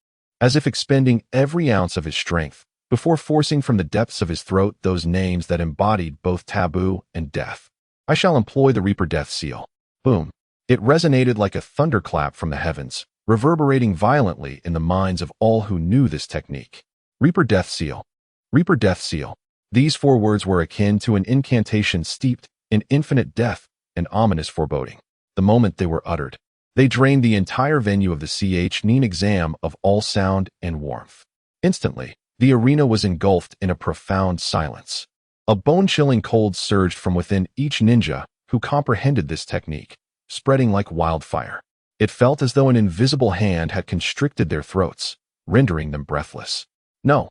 as if expending every ounce of his strength, before forcing from the depths of his throat those names that embodied both taboo and death. "I shall employ the Reaper Death Seal." Boom. It resonated like a thunderclap from the heavens, reverberating violently in the minds of all who knew this technique. Reaper Death Seal. Reaper Death Seal. These 4 words were akin to an incantation steeped in infinite death and ominous foreboding. The moment they were uttered, they drained the entire venue of the Chuunin Exam of all sound and warmth. Instantly, the arena was engulfed in a profound silence. A bone-chilling cold surged from within each ninja who comprehended this technique, spreading like wildfire. It felt as though an invisible hand had constricted their throats, rendering them breathless. No,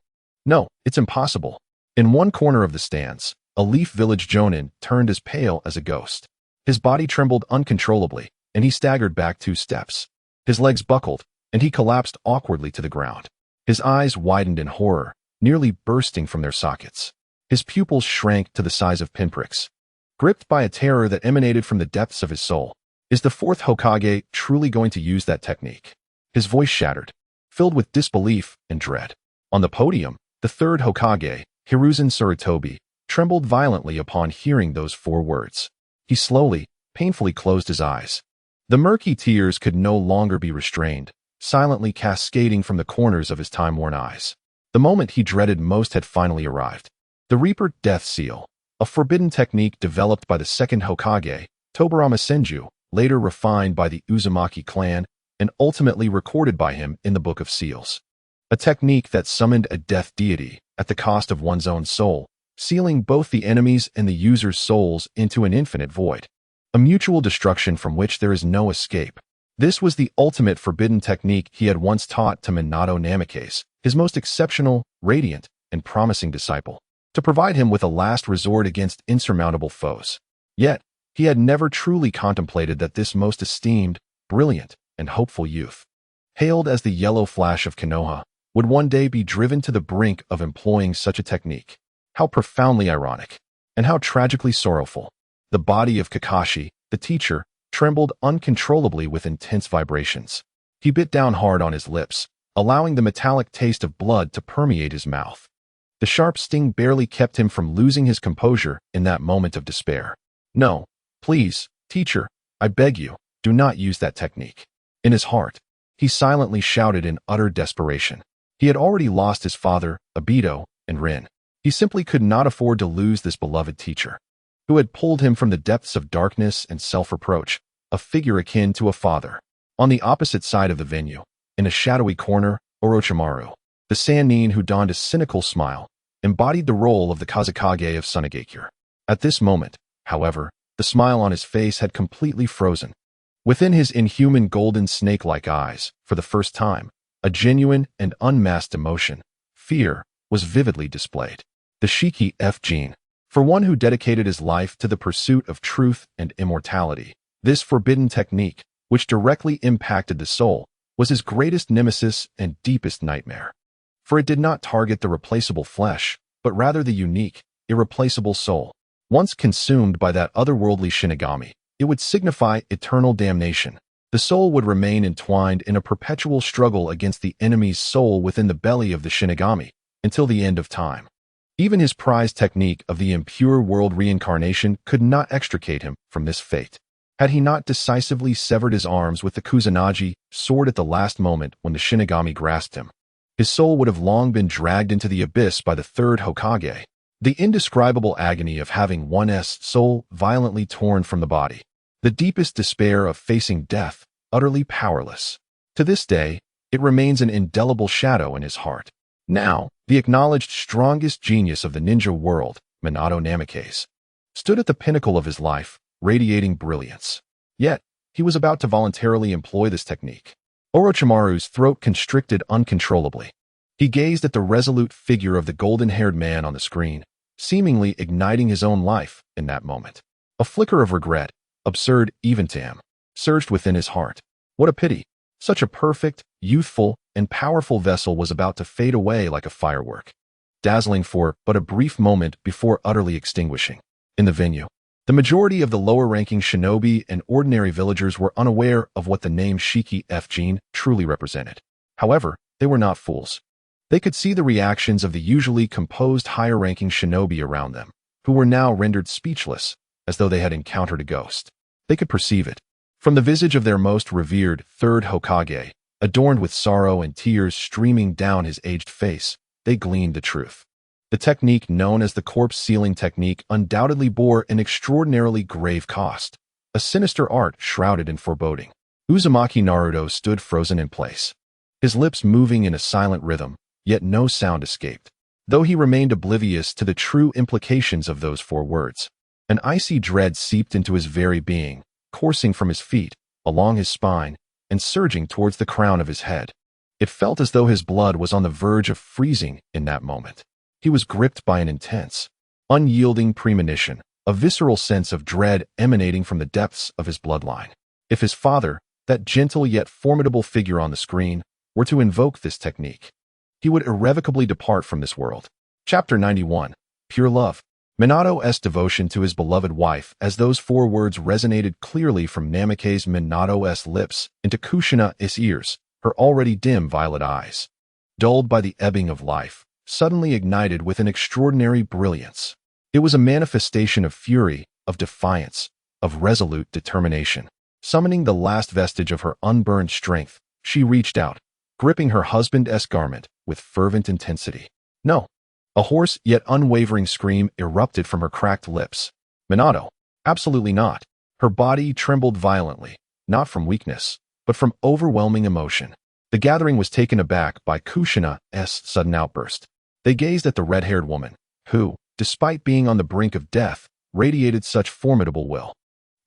it's impossible. In one corner of the stands, a Leaf Village Jonin turned as pale as a ghost. His body trembled uncontrollably, and he staggered back 2 steps. His legs buckled, and he collapsed awkwardly to the ground. His eyes widened in horror, nearly bursting from their sockets. His pupils shrank to the size of pinpricks. Gripped by a terror that emanated from the depths of his soul, is the 4th Hokage truly going to use that technique? His voice shattered, filled with disbelief and dread. On the podium, the 3rd Hokage, Hiruzen Sarutobi, trembled violently upon hearing those 4 words. He slowly, painfully closed his eyes. The murky tears could no longer be restrained, silently cascading from the corners of his time-worn eyes. The moment he dreaded most had finally arrived. The Reaper Death Seal, a forbidden technique developed by the 2nd Hokage, Tobirama Senju, later refined by the Uzumaki clan, and ultimately recorded by him in the Book of Seals. A technique that summoned a death deity at the cost of one's own soul, sealing both the enemy's and the user's souls into an infinite void. A mutual destruction from which there is no escape. This was the ultimate forbidden technique he had once taught to Minato Namikaze, his most exceptional, radiant, and promising disciple, to provide him with a last resort against insurmountable foes. Yet, he had never truly contemplated that this most esteemed, brilliant, and hopeful youth, hailed as the yellow flash of Konoha, would one day be driven to the brink of employing such a technique. How profoundly ironic, and how tragically sorrowful. The body of Kakashi, the teacher, trembled uncontrollably with intense vibrations. He bit down hard on his lips, allowing the metallic taste of blood to permeate his mouth. The sharp sting barely kept him from losing his composure in that moment of despair. "No, please, teacher, I beg you, do not use that technique." In his heart, he silently shouted in utter desperation. He had already lost his father, Obito, and Rin. He simply could not afford to lose this beloved teacher, who had pulled him from the depths of darkness and self-reproach, a figure akin to a father. On the opposite side of the venue, in a shadowy corner, Orochimaru, the Sannin who donned a cynical smile, embodied the role of the Kazekage of Sunagakure. At this moment, however, the smile on his face had completely frozen. Within his inhuman golden snake-like eyes, for the first time, a genuine and unmasked emotion, fear, was vividly displayed. The Shiki F gene. For one who dedicated his life to the pursuit of truth and immortality, this forbidden technique, which directly impacted the soul, was his greatest nemesis and deepest nightmare. For it did not target the replaceable flesh, but rather the unique, irreplaceable soul. Once consumed by that otherworldly Shinigami, it would signify eternal damnation. The soul would remain entwined in a perpetual struggle against the enemy's soul within the belly of the Shinigami, until the end of time. Even his prized technique of the impure world reincarnation could not extricate him from this fate. Had he not decisively severed his arms with the Kusanagi sword at the last moment when the Shinigami grasped him, his soul would have long been dragged into the abyss by the 3rd Hokage. The indescribable agony of having one's soul violently torn from the body. The deepest despair of facing death, utterly powerless. To this day, it remains an indelible shadow in his heart. Now, the acknowledged strongest genius of the ninja world, Minato Namikaze, stood at the pinnacle of his life, radiating brilliance. Yet, He was about to voluntarily employ this technique. Orochimaru's throat constricted uncontrollably. He gazed at the resolute figure of the golden-haired man on the screen, seemingly igniting his own life in that moment. A flicker of regret, absurd even to him, surged within his heart. What a pity. Such a perfect, youthful, and powerful vessel was about to fade away like a firework, dazzling for but a brief moment before utterly extinguishing. In the venue, the majority of the lower-ranking shinobi and ordinary villagers were unaware of what the name Shiki F. Jin truly represented. However, they were not fools. They could see the reactions of the usually composed higher-ranking shinobi around them, who were now rendered speechless, as though they had encountered a ghost. They could perceive it. From the visage of their most revered Third Hokage, adorned with sorrow and tears streaming down his aged face, they gleaned the truth. The technique known as the corpse sealing technique undoubtedly bore an extraordinarily grave cost, a sinister art shrouded in foreboding. Uzumaki Naruto stood frozen in place, his lips moving in a silent rhythm, yet no sound escaped. Though he remained oblivious to the true implications of those 4 words, an icy dread seeped into his very being, coursing from his feet, along his spine, and surging towards the crown of his head. It felt as though his blood was on the verge of freezing in that moment. He was gripped by an intense, unyielding premonition, a visceral sense of dread emanating from the depths of his bloodline. If his father, that gentle yet formidable figure on the screen, were to invoke this technique, he would irrevocably depart from this world. Chapter 91. Pure Love. Minato's devotion to his beloved wife, as those 4 words resonated clearly from Namake's Minato's lips into Kushina's ears, her already dim violet eyes, dulled by the ebbing of life, suddenly ignited with an extraordinary brilliance. It was a manifestation of fury, of defiance, of resolute determination. Summoning the last vestige of her unburned strength, she reached out, gripping her husband's garment with fervent intensity. No! A hoarse yet unwavering scream erupted from her cracked lips. Minato! Absolutely not. Her body trembled violently, not from weakness, but from overwhelming emotion. The gathering was taken aback by Kushina's sudden outburst. They gazed at the red-haired woman, who, despite being on the brink of death, radiated such formidable will.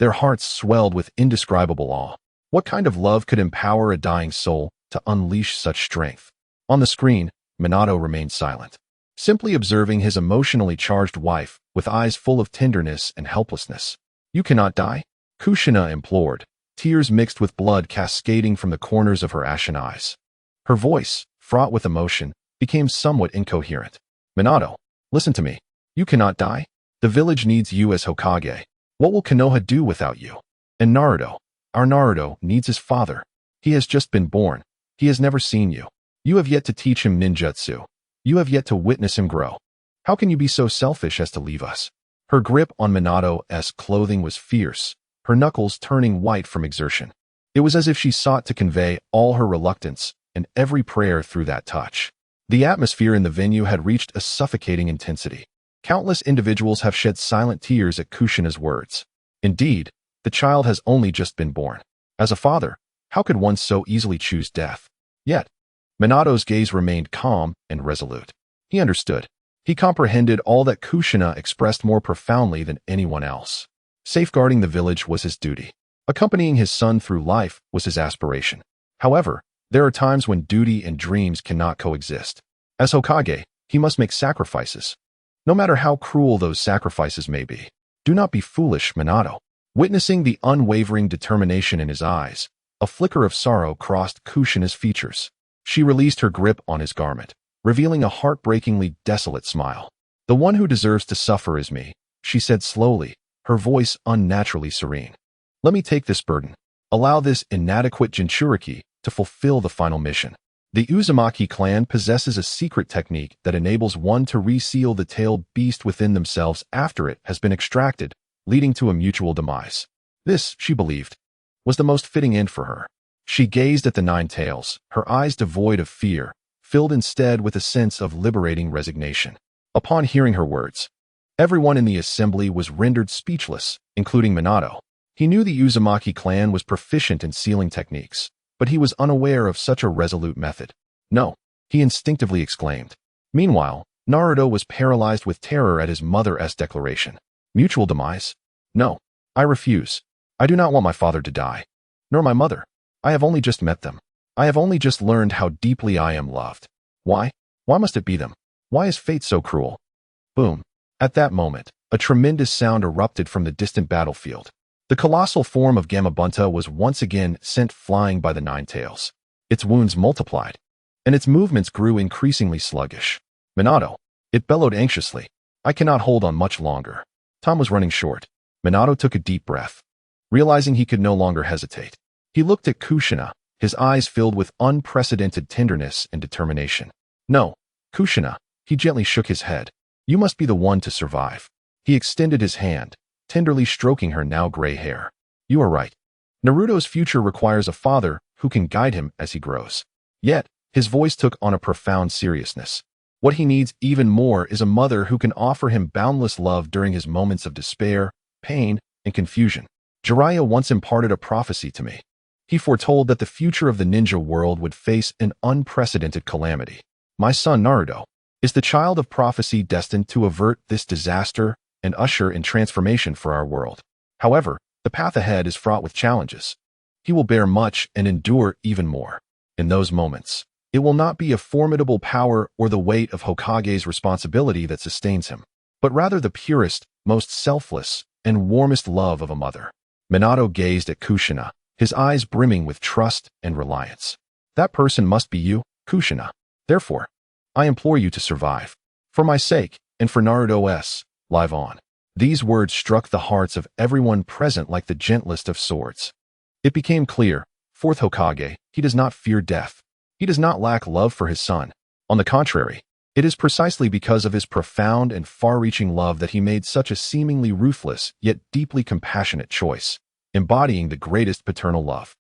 Their hearts swelled with indescribable awe. What kind of love could empower a dying soul to unleash such strength? On the screen, Minato remained silent, simply observing his emotionally charged wife with eyes full of tenderness and helplessness. You cannot die? Kushina implored, tears mixed with blood cascading from the corners of her ashen eyes. Her voice, fraught with emotion, became somewhat incoherent. Minato, listen to me. You cannot die. The village needs you as Hokage. What will Konoha do without you? And Naruto, our Naruto, needs his father. He has just been born. He has never seen you. You have yet to teach him ninjutsu. You have yet to witness him grow. How can you be so selfish as to leave us? Her grip on Minato's clothing was fierce, her knuckles turning white from exertion. It was as if she sought to convey all her reluctance and every prayer through that touch. The atmosphere in the venue had reached a suffocating intensity. Countless individuals have shed silent tears at Kushina's words. Indeed, the child has only just been born. As a father, how could one so easily choose death? Yet, Minato's gaze remained calm and resolute. He understood. He comprehended all that Kushina expressed more profoundly than anyone else. Safeguarding the village was his duty. Accompanying his son through life was his aspiration. However, there are times when duty and dreams cannot coexist. As Hokage, he must make sacrifices, no matter how cruel those sacrifices may be. Do not be foolish, Minato. Witnessing the unwavering determination in his eyes, a flicker of sorrow crossed Kushina's features. She released her grip on his garment, revealing a heartbreakingly desolate smile. The one who deserves to suffer is me, she said slowly, her voice unnaturally serene. Let me take this burden. Allow this inadequate Jinchuriki to fulfill the final mission. The Uzumaki clan possesses a secret technique that enables one to reseal the tailed beast within themselves after it has been extracted, leading to a mutual demise. This, she believed, was the most fitting end for her. She gazed at the 9 tails, her eyes devoid of fear, filled instead with a sense of liberating resignation. Upon hearing her words, everyone in the assembly was rendered speechless, including Minato. He knew the Uzumaki clan was proficient in sealing techniques, but he was unaware of such a resolute method. No, he instinctively exclaimed. Meanwhile, Naruto was paralyzed with terror at his mother's declaration. Mutual demise? No, I refuse. I do not want my father to die. nor my mother. I have only just met them. I have only just learned how deeply I am loved. Why? Why must it be them? Why is fate so cruel? Boom. At that moment, a tremendous sound erupted from the distant battlefield. The colossal form of Gamabunta was once again sent flying by the Nine Tails. Its wounds multiplied, and its movements grew increasingly sluggish. Minato. It bellowed anxiously. I cannot hold on much longer. Time was running short. Minato took a deep breath. Realizing he could no longer hesitate, he looked at Kushina, his eyes filled with unprecedented tenderness and determination. No, Kushina, he gently shook his head. You must be the one to survive. He extended his hand, tenderly stroking her now gray hair. You are right. Naruto's future requires a father who can guide him as he grows. Yet, his voice took on a profound seriousness. What he needs even more is a mother who can offer him boundless love during his moments of despair, pain, and confusion. Jiraiya once imparted a prophecy to me. He foretold that the future of the ninja world would face an unprecedented calamity. My son Naruto is the child of prophecy destined to avert this disaster and usher in transformation for our world. However, the path ahead is fraught with challenges. He will bear much and endure even more. In those moments, it will not be a formidable power or the weight of Hokage's responsibility that sustains him, but rather the purest, most selfless, and warmest love of a mother. Minato gazed at Kushina, his eyes brimming with trust and reliance. That person must be you, Kushina. Therefore, I implore you to survive. For my sake, and for Naruto's, live on. These words struck the hearts of everyone present like the gentlest of swords. It became clear, Fourth Hokage, he does not fear death. He does not lack love for his son. On the contrary, it is precisely because of his profound and far-reaching love that he made such a seemingly ruthless yet deeply compassionate choice, embodying the greatest paternal love.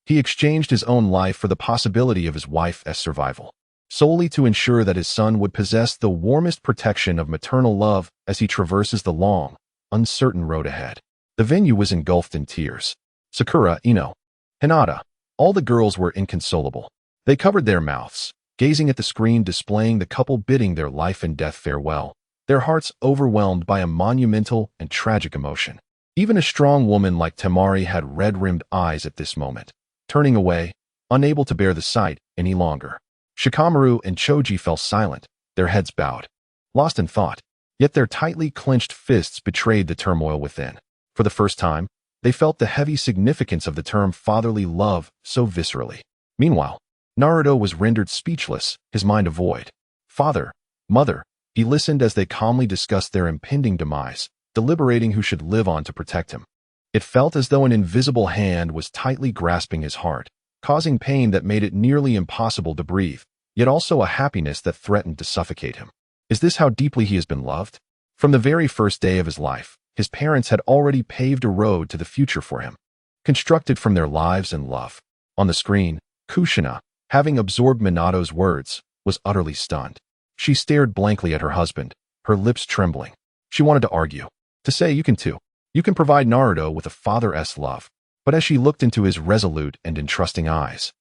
He exchanged his own life for the possibility of his wife's survival, solely to ensure that his son would possess the warmest protection of maternal love as he traverses the long, uncertain road ahead. The venue was engulfed in tears. Sakura, Ino, Hinata, all the girls were inconsolable. They covered their mouths, gazing at the screen displaying the couple bidding their life and death farewell, their hearts overwhelmed by a monumental and tragic emotion. Even a strong woman like Temari had red-rimmed eyes at this moment, turning away, unable to bear the sight any longer. Shikamaru and Choji fell silent, their heads bowed, lost in thought, yet their tightly clenched fists betrayed the turmoil within. For the first time, they felt the heavy significance of the term fatherly love so viscerally. Meanwhile, Naruto was rendered speechless, his mind a void. Father, mother, he listened as they calmly discussed their impending demise, deliberating who should live on to protect him. It felt as though an invisible hand was tightly grasping his heart, causing pain that made it nearly impossible to breathe, yet also a happiness that threatened to suffocate him. Is this how deeply he has been loved? From the very first day of his life, his parents had already paved a road to the future for him, constructed from their lives and love. On the screen, Kushina, having absorbed Minato's words, was utterly stunned. She stared blankly at her husband, her lips trembling. She wanted to argue, to say you can too. You can provide Naruto with a father's love. But as she looked into his resolute and entrusting eyes,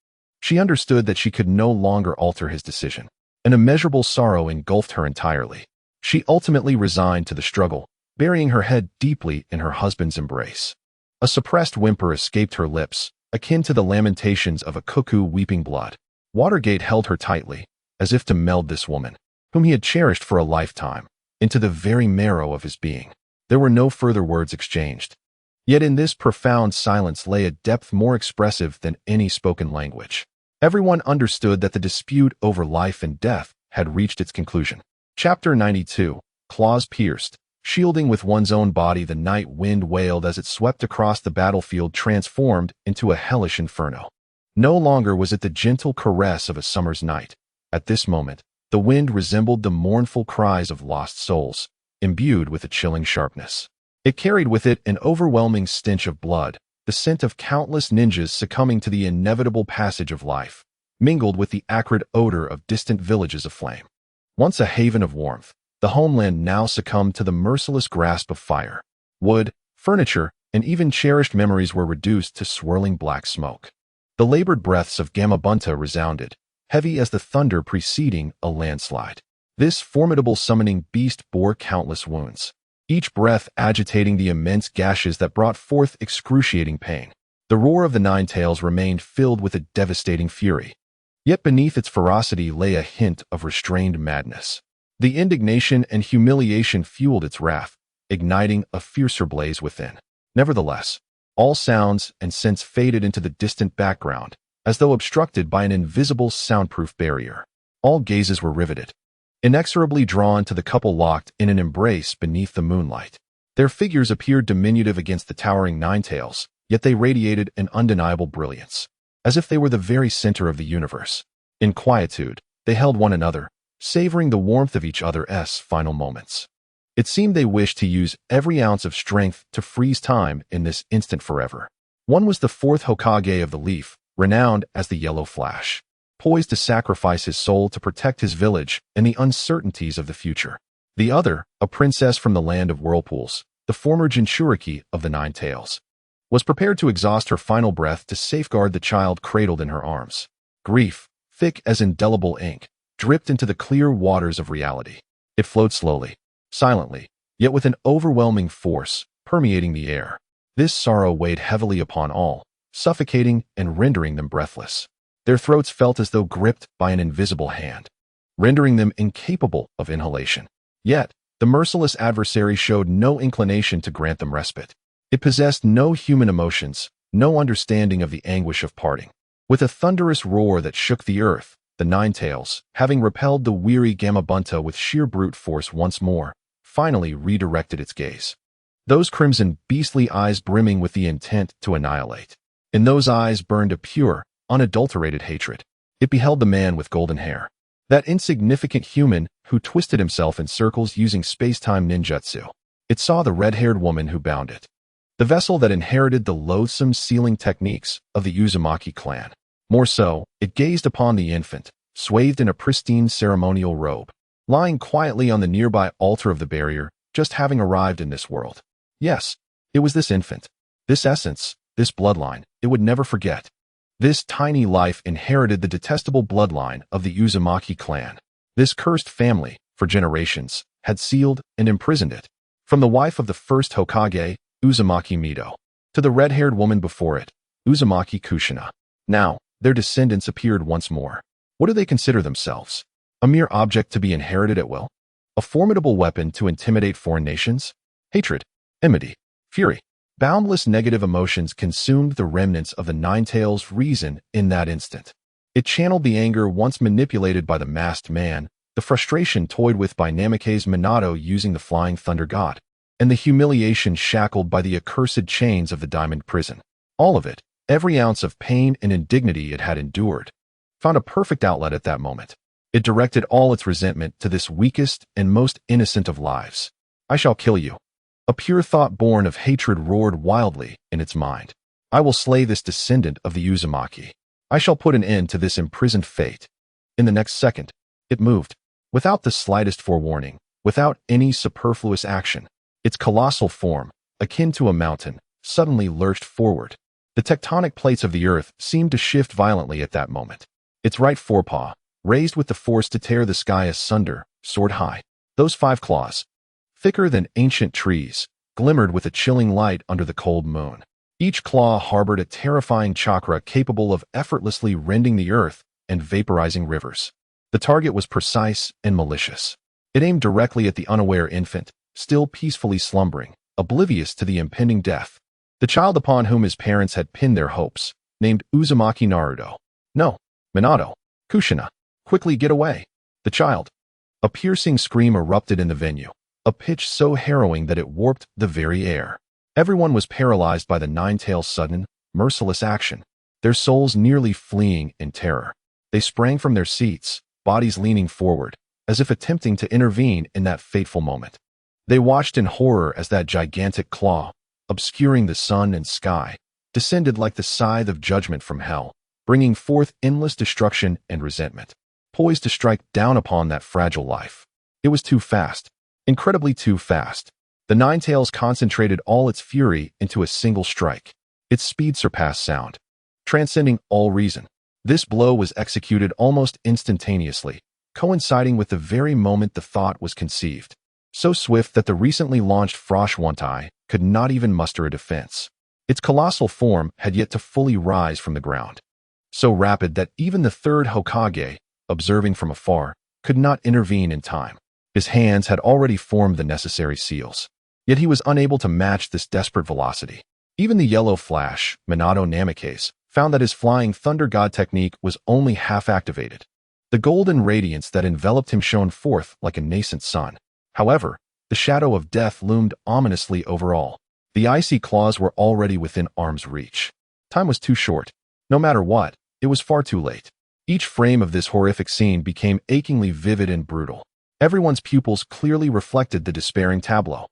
she understood that she could no longer alter his decision. An immeasurable sorrow engulfed her entirely. She ultimately resigned to the struggle, burying her head deeply in her husband's embrace. A suppressed whimper escaped her lips, akin to the lamentations of a cuckoo weeping blood. Watergate held her tightly, as if to meld this woman, whom he had cherished for a lifetime, into the very marrow of his being. There were no further words exchanged. Yet in this profound silence lay a depth more expressive than any spoken language. Everyone understood that the dispute over life and death had reached its conclusion. Chapter 92, Claws Pierced. Shielding with one's own body, the night wind wailed as it swept across the battlefield, transformed into a hellish inferno. No longer was it the gentle caress of a summer's night. At this moment, the wind resembled the mournful cries of lost souls, imbued with a chilling sharpness. It carried with it an overwhelming stench of blood, the scent of countless ninjas succumbing to the inevitable passage of life, mingled with the acrid odor of distant villages aflame. Once a haven of warmth, the homeland now succumbed to the merciless grasp of fire. Wood, furniture, and even cherished memories were reduced to swirling black smoke. The labored breaths of Gamabunta resounded, heavy as the thunder preceding a landslide. This formidable summoning beast bore countless wounds, each breath agitating the immense gashes that brought forth excruciating pain. The The roar of the Nine Tails remained filled with a devastating fury. Yet beneath its ferocity lay a hint of restrained madness. The indignation and humiliation fueled its wrath, igniting a fiercer blaze within. Nevertheless, all sounds and scents faded into the distant background, as though obstructed by an invisible soundproof barrier. All gazes were riveted, inexorably drawn to the couple locked in an embrace beneath the moonlight. Their figures appeared diminutive against the towering Nine Tails, yet they radiated an undeniable brilliance, as if they were the very center of the universe. In quietude, they held one another, savoring the warmth of each other's final moments. It seemed they wished to use every ounce of strength to freeze time in this instant forever. One was the fourth Hokage of the Leaf, renowned as the Yellow Flash, poised to sacrifice his soul to protect his village and the uncertainties of the future. The other, a princess from the land of whirlpools, the former Jinchuriki of the Nine Tails, was prepared to exhaust her final breath to safeguard the child cradled in her arms. Grief, thick as indelible ink, dripped into the clear waters of reality. It flowed slowly, silently, yet with an overwhelming force, permeating the air. This sorrow weighed heavily upon all, suffocating and rendering them breathless. Their throats felt as though gripped by an invisible hand, rendering them incapable of inhalation. Yet, the merciless adversary showed no inclination to grant them respite. It possessed no human emotions, no understanding of the anguish of parting. With a thunderous roar that shook the earth, the Nine Tails, having repelled the weary Gamabunta with sheer brute force once more, finally redirected its gaze. Those crimson, beastly eyes brimming with the intent to annihilate. In those eyes burned a pure, unadulterated hatred. It beheld the man with golden hair, that insignificant human who twisted himself in circles using space-time ninjutsu. It saw the red-haired woman who bound it, the vessel that inherited the loathsome sealing techniques of the Uzumaki clan. More so, it gazed upon the infant, swathed in a pristine ceremonial robe, lying quietly on the nearby altar of the barrier, just having arrived in this world. Yes, it was this infant, this essence, this bloodline, it would never forget. This tiny life inherited the detestable bloodline of the Uzumaki clan. This cursed family, for generations, had sealed and imprisoned it. From the wife of the first Hokage, Uzumaki Mido, to the red-haired woman before it, Uzumaki Kushina. Now, their descendants appeared once more. What do they consider themselves? A mere object to be inherited at will? A formidable weapon to intimidate foreign nations? Hatred, enmity, fury. Boundless negative emotions consumed the remnants of the Nine Tails' reason in that instant. It channeled the anger once manipulated by the masked man, the frustration toyed with by Namake's Minato using the Flying Thunder God, and the humiliation shackled by the accursed chains of the Diamond Prison. All of it, every ounce of pain and indignity it had endured, found a perfect outlet at that moment. It directed all its resentment to this weakest and most innocent of lives. I shall kill you. A pure thought born of hatred roared wildly in its mind. I will slay this descendant of the Uzumaki. I shall put an end to this imprisoned fate. In the next second, it moved, without the slightest forewarning, without any superfluous action. Its colossal form, akin to a mountain, suddenly lurched forward. The tectonic plates of the earth seemed to shift violently at that moment. Its right forepaw, raised with the force to tear the sky asunder, soared high. Those 5 claws, thicker than ancient trees, glimmered with a chilling light under the cold moon. Each claw harbored a terrifying chakra capable of effortlessly rending the earth and vaporizing rivers. The target was precise and malicious. It aimed directly at the unaware infant, still peacefully slumbering, oblivious to the impending death. The child upon whom his parents had pinned their hopes, named Uzumaki Naruto. No, Minato. Kushina. Quickly get away. The child. A piercing scream erupted in the venue, a pitch so harrowing that it warped the very air. Everyone was paralyzed by the Nine Tails' sudden, merciless action, their souls nearly fleeing in terror. They sprang from their seats, bodies leaning forward, as if attempting to intervene in that fateful moment. They watched in horror as that gigantic claw, obscuring the sun and sky, descended like the scythe of judgment from hell, bringing forth endless destruction and resentment, poised to strike down upon that fragile life. It was too fast, incredibly too fast. The Nine Tails concentrated all its fury into a single strike. Its speed surpassed sound, transcending all reason. This blow was executed almost instantaneously, coinciding with the very moment the thought was conceived. So swift that the recently launched Frosh One-Tai could not even muster a defense. Its colossal form had yet to fully rise from the ground, so rapid that even the Third Hokage, observing from afar, could not intervene in time. His hands had already formed the necessary seals, yet he was unable to match this desperate velocity. Even the yellow flash, Minato Namikaze, found that his flying thunder god technique was only half activated. The golden radiance that enveloped him shone forth like a nascent sun. However, the shadow of death loomed ominously over all. The icy claws were already within arm's reach. Time was too short. No matter what, it was far too late. Each frame of this horrific scene became achingly vivid and brutal. Everyone's pupils clearly reflected the despairing tableau.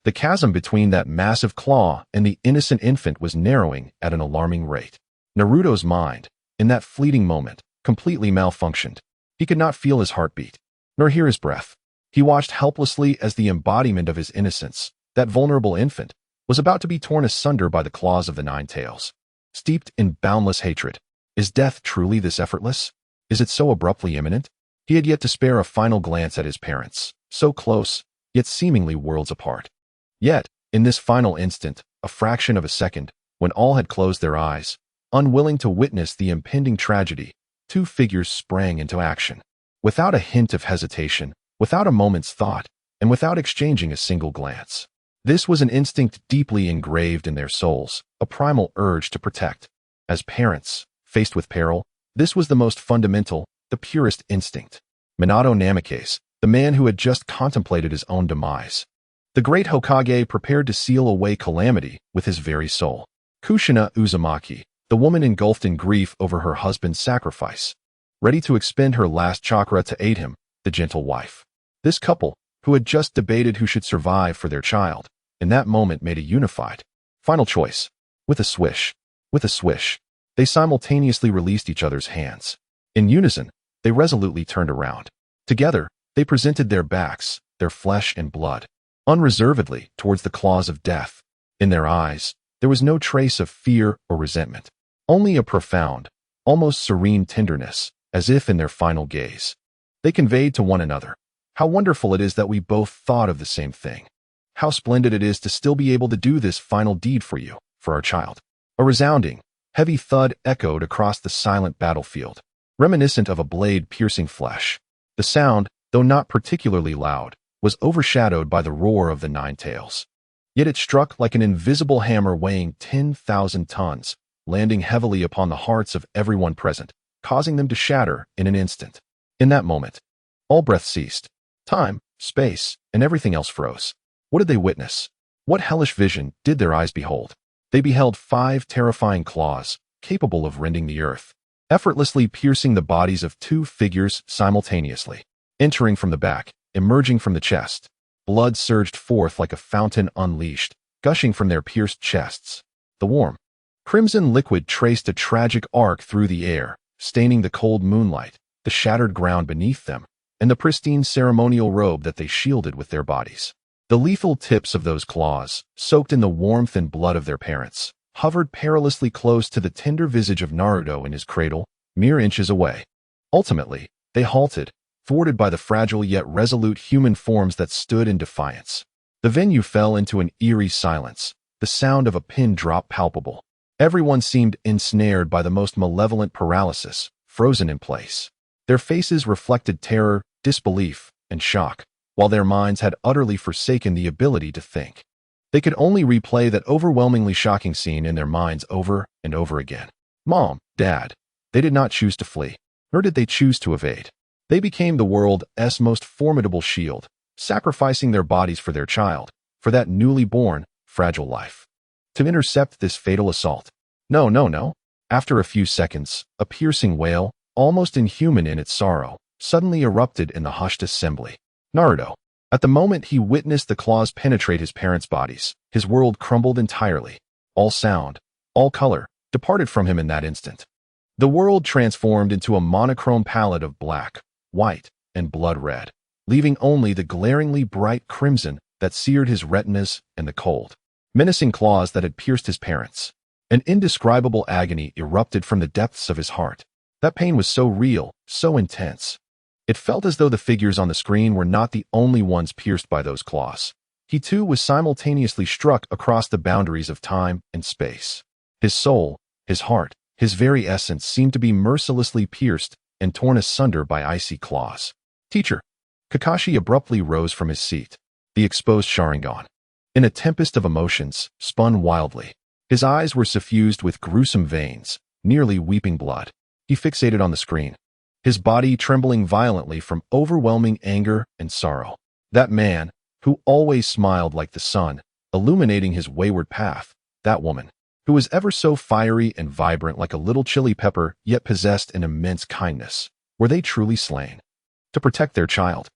The chasm between that massive claw and the innocent infant was narrowing at an alarming rate. Naruto's mind, in that fleeting moment, completely malfunctioned. He could not feel his heartbeat, nor hear his breath. He watched helplessly as the embodiment of his innocence, that vulnerable infant, was about to be torn asunder by the claws of the Nine Tails. Steeped in boundless hatred, is death truly this effortless? Is it so abruptly imminent? He had yet to spare a final glance at his parents, so close, yet seemingly worlds apart. Yet, in this final instant, a fraction of a second, when all had closed their eyes, unwilling to witness the impending tragedy, two figures sprang into action. Without a hint of hesitation, without a moment's thought, and without exchanging a single glance. This was an instinct deeply engraved in their souls, a primal urge to protect. As parents, faced with peril, this was the most fundamental, the purest instinct. Minato Namikaze, the man who had just contemplated his own demise. The great Hokage prepared to seal away calamity with his very soul. Kushina Uzumaki, the woman engulfed in grief over her husband's sacrifice, ready to expend her last chakra to aid him, the gentle wife. This couple, who had just debated who should survive for their child, in that moment made a unified, final choice. With a swish, they simultaneously released each other's hands. In unison, they resolutely turned around. Together, they presented their backs, their flesh and blood, unreservedly towards the claws of death. In their eyes, there was no trace of fear or resentment, only a profound, almost serene tenderness, as if in their final gaze. They conveyed to one another, "How wonderful it is that we both thought of the same thing. How splendid it is to still be able to do this final deed for you, for our child." A resounding, heavy thud echoed across the silent battlefield, reminiscent of a blade piercing flesh. The sound, though not particularly loud, was overshadowed by the roar of the Nine Tails. Yet it struck like an invisible hammer weighing 10,000 tons, landing heavily upon the hearts of everyone present, causing them to shatter in an instant. In that moment, all breath ceased. Time, space, and everything else froze. What did they witness? What hellish vision did their eyes behold? They beheld 5 terrifying claws, capable of rending the earth, effortlessly piercing the bodies of 2 figures simultaneously. Entering from the back, emerging from the chest, blood surged forth like a fountain unleashed, gushing from their pierced chests. The warm, crimson liquid traced a tragic arc through the air, staining the cold moonlight, the shattered ground beneath them, and the pristine ceremonial robe that they shielded with their bodies. The lethal tips of those claws, soaked in the warmth and blood of their parents, hovered perilously close to the tender visage of Naruto in his cradle, mere inches away. Ultimately, they halted, thwarted by the fragile yet resolute human forms that stood in defiance. The venue fell into an eerie silence, the sound of a pin drop palpable. Everyone seemed ensnared by the most malevolent paralysis, frozen in place. Their faces reflected terror, disbelief, and shock, while their minds had utterly forsaken the ability to think. They could only replay that overwhelmingly shocking scene in their minds over and over again. Mom, Dad, they did not choose to flee, nor did they choose to evade. They became the world's most formidable shield, sacrificing their bodies for their child, for that newly born, fragile life. To intercept this fatal assault. No. After a few seconds, a piercing wail, almost inhuman in its sorrow, suddenly erupted in the hushed assembly. Naruto. At the moment he witnessed the claws penetrate his parents' bodies, his world crumbled entirely. All sound, all color, departed from him in that instant. The world transformed into a monochrome palette of black, white, and blood red, leaving only the glaringly bright crimson that seared his retinas and the cold, menacing claws that had pierced his parents. An indescribable agony erupted from the depths of his heart. That pain was so real, so intense. It felt as though the figures on the screen were not the only ones pierced by those claws. he too was simultaneously struck across the boundaries of time and space. His soul, his heart, his very essence seemed to be mercilessly pierced and torn asunder by icy claws. Teacher! Kakashi abruptly rose from his seat. The exposed Sharingan, in a tempest of emotions, spun wildly. His eyes were suffused with gruesome veins, nearly weeping blood. He fixated on the screen, his body trembling violently from overwhelming anger and sorrow. That man, who always smiled like the sun, illuminating his wayward path, that woman, who was ever so fiery and vibrant like a little chili pepper yet possessed an immense kindness, were they truly slain? To protect their child,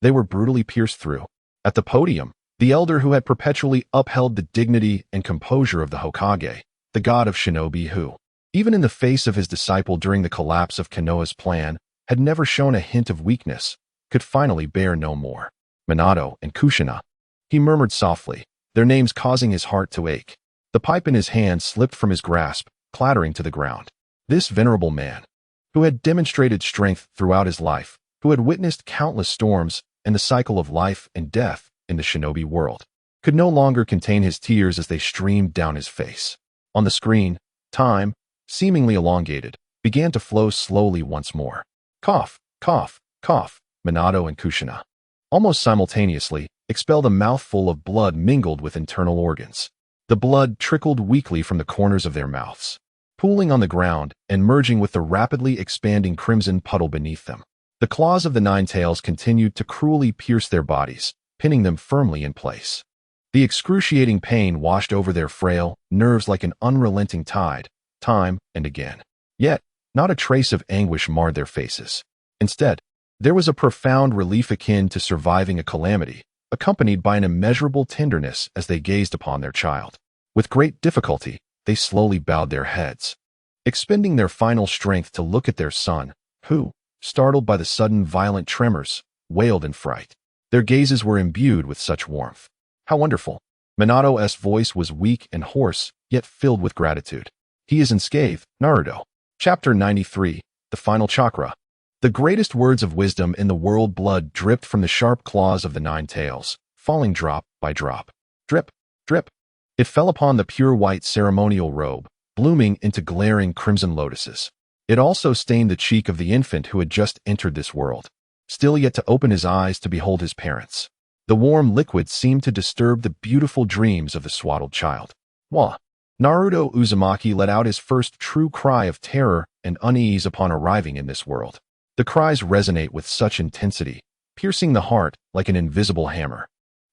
they were brutally pierced through. At the podium, the elder who had perpetually upheld the dignity and composure of the Hokage, the god of shinobi who, even in the face of his disciple during the collapse of Konoha's plan, had never shown a hint of weakness, could finally bear no more. Minato and Kushina, he murmured softly, their names causing his heart to ache. The pipe in his hand slipped from his grasp, clattering to the ground. This venerable man, who had demonstrated strength throughout his life, who had witnessed countless storms and the cycle of life and death in the shinobi world, could no longer contain his tears as they streamed down his face. On the screen, time, seemingly elongated, began to flow slowly once more. Cough, cough, cough. Minato and Kushina, almost simultaneously, expelled a mouthful of blood mingled with internal organs. The blood trickled weakly from the corners of their mouths, pooling on the ground and merging with the rapidly expanding crimson puddle beneath them. The claws of the Nine Tails continued to cruelly pierce their bodies, pinning them firmly in place. The excruciating pain washed over their frail nerves like an unrelenting tide, time and again. Yet, not a trace of anguish marred their faces. Instead, there was a profound relief akin to surviving a calamity, accompanied by an immeasurable tenderness as they gazed upon their child. With great difficulty, they slowly bowed their heads, expending their final strength to look at their son, who, startled by the sudden violent tremors, wailed in fright. Their gazes were imbued with such warmth. How wonderful! Minato's voice was weak and hoarse, yet filled with gratitude. He is unscathed, Naruto. Chapter 93, The Final Chakra. The greatest words of wisdom in the world. Blood dripped from the sharp claws of the Nine Tails, falling drop by drop. Drip, drip. It fell upon the pure white ceremonial robe, blooming into glaring crimson lotuses. It also stained the cheek of the infant who had just entered this world, still yet to open his eyes to behold his parents. The warm liquid seemed to disturb the beautiful dreams of the swaddled child. Wah! Naruto Uzumaki let out his first true cry of terror and unease upon arriving in this world. The cries resonate with such intensity, piercing the heart like an invisible hammer,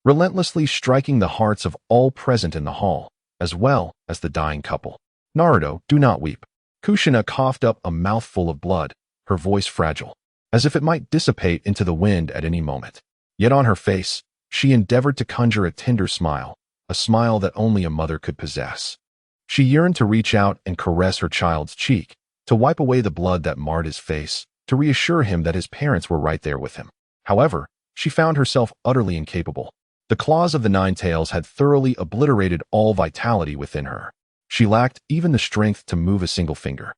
relentlessly striking the hearts of all present in the hall, as well as the dying couple. Naruto, do not weep. Kushina coughed up a mouthful of blood, her voice fragile, as if it might dissipate into the wind at any moment. Yet on her face, she endeavored to conjure a tender smile, a smile that only a mother could possess. She yearned to reach out and caress her child's cheek, to wipe away the blood that marred his face, to reassure him that his parents were right there with him. However, she found herself utterly incapable. The claws of the Nine Tails had thoroughly obliterated all vitality within her. She lacked even the strength to move a single finger.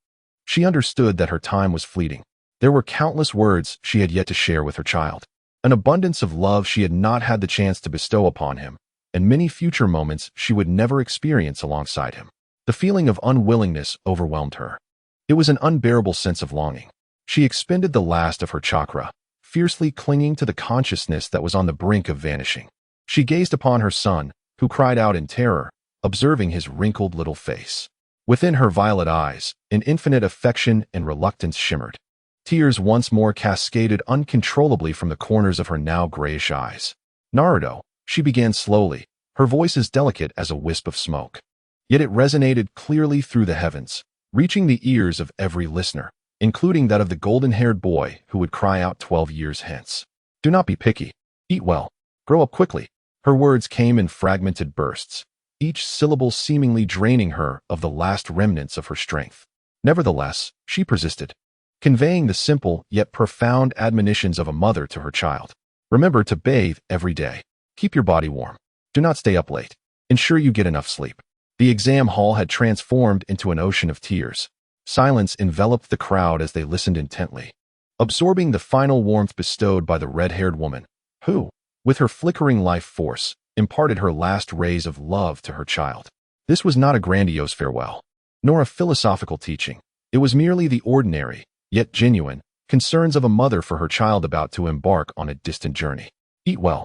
She understood that her time was fleeting. There were countless words she had yet to share with her child, an abundance of love she had not had the chance to bestow upon him, and many future moments she would never experience alongside him. The feeling of unwillingness overwhelmed her. It was an unbearable sense of longing. She expended the last of her chakra, fiercely clinging to the consciousness that was on the brink of vanishing. She gazed upon her son, who cried out in terror, observing his wrinkled little face. Within her violet eyes, an infinite affection and reluctance shimmered. Tears once more cascaded uncontrollably from the corners of her now grayish eyes. Naruto, she began slowly, her voice as delicate as a wisp of smoke. Yet it resonated clearly through the heavens, reaching the ears of every listener, including that of the golden-haired boy who would cry out 12 years hence. Do not be picky. Eat well. Grow up quickly. Her words came in fragmented bursts, each syllable seemingly draining her of the last remnants of her strength. Nevertheless, she persisted, conveying the simple yet profound admonitions of a mother to her child. Remember to bathe every day. Keep your body warm. Do not stay up late. Ensure you get enough sleep. The exam hall had transformed into an ocean of tears. Silence enveloped the crowd as they listened intently, absorbing the final warmth bestowed by the red-haired woman, who, with her flickering life force, imparted her last rays of love to her child. This was not a grandiose farewell, nor a philosophical teaching. It was merely the ordinary, yet genuine, concerns of a mother for her child about to embark on a distant journey. Eat well.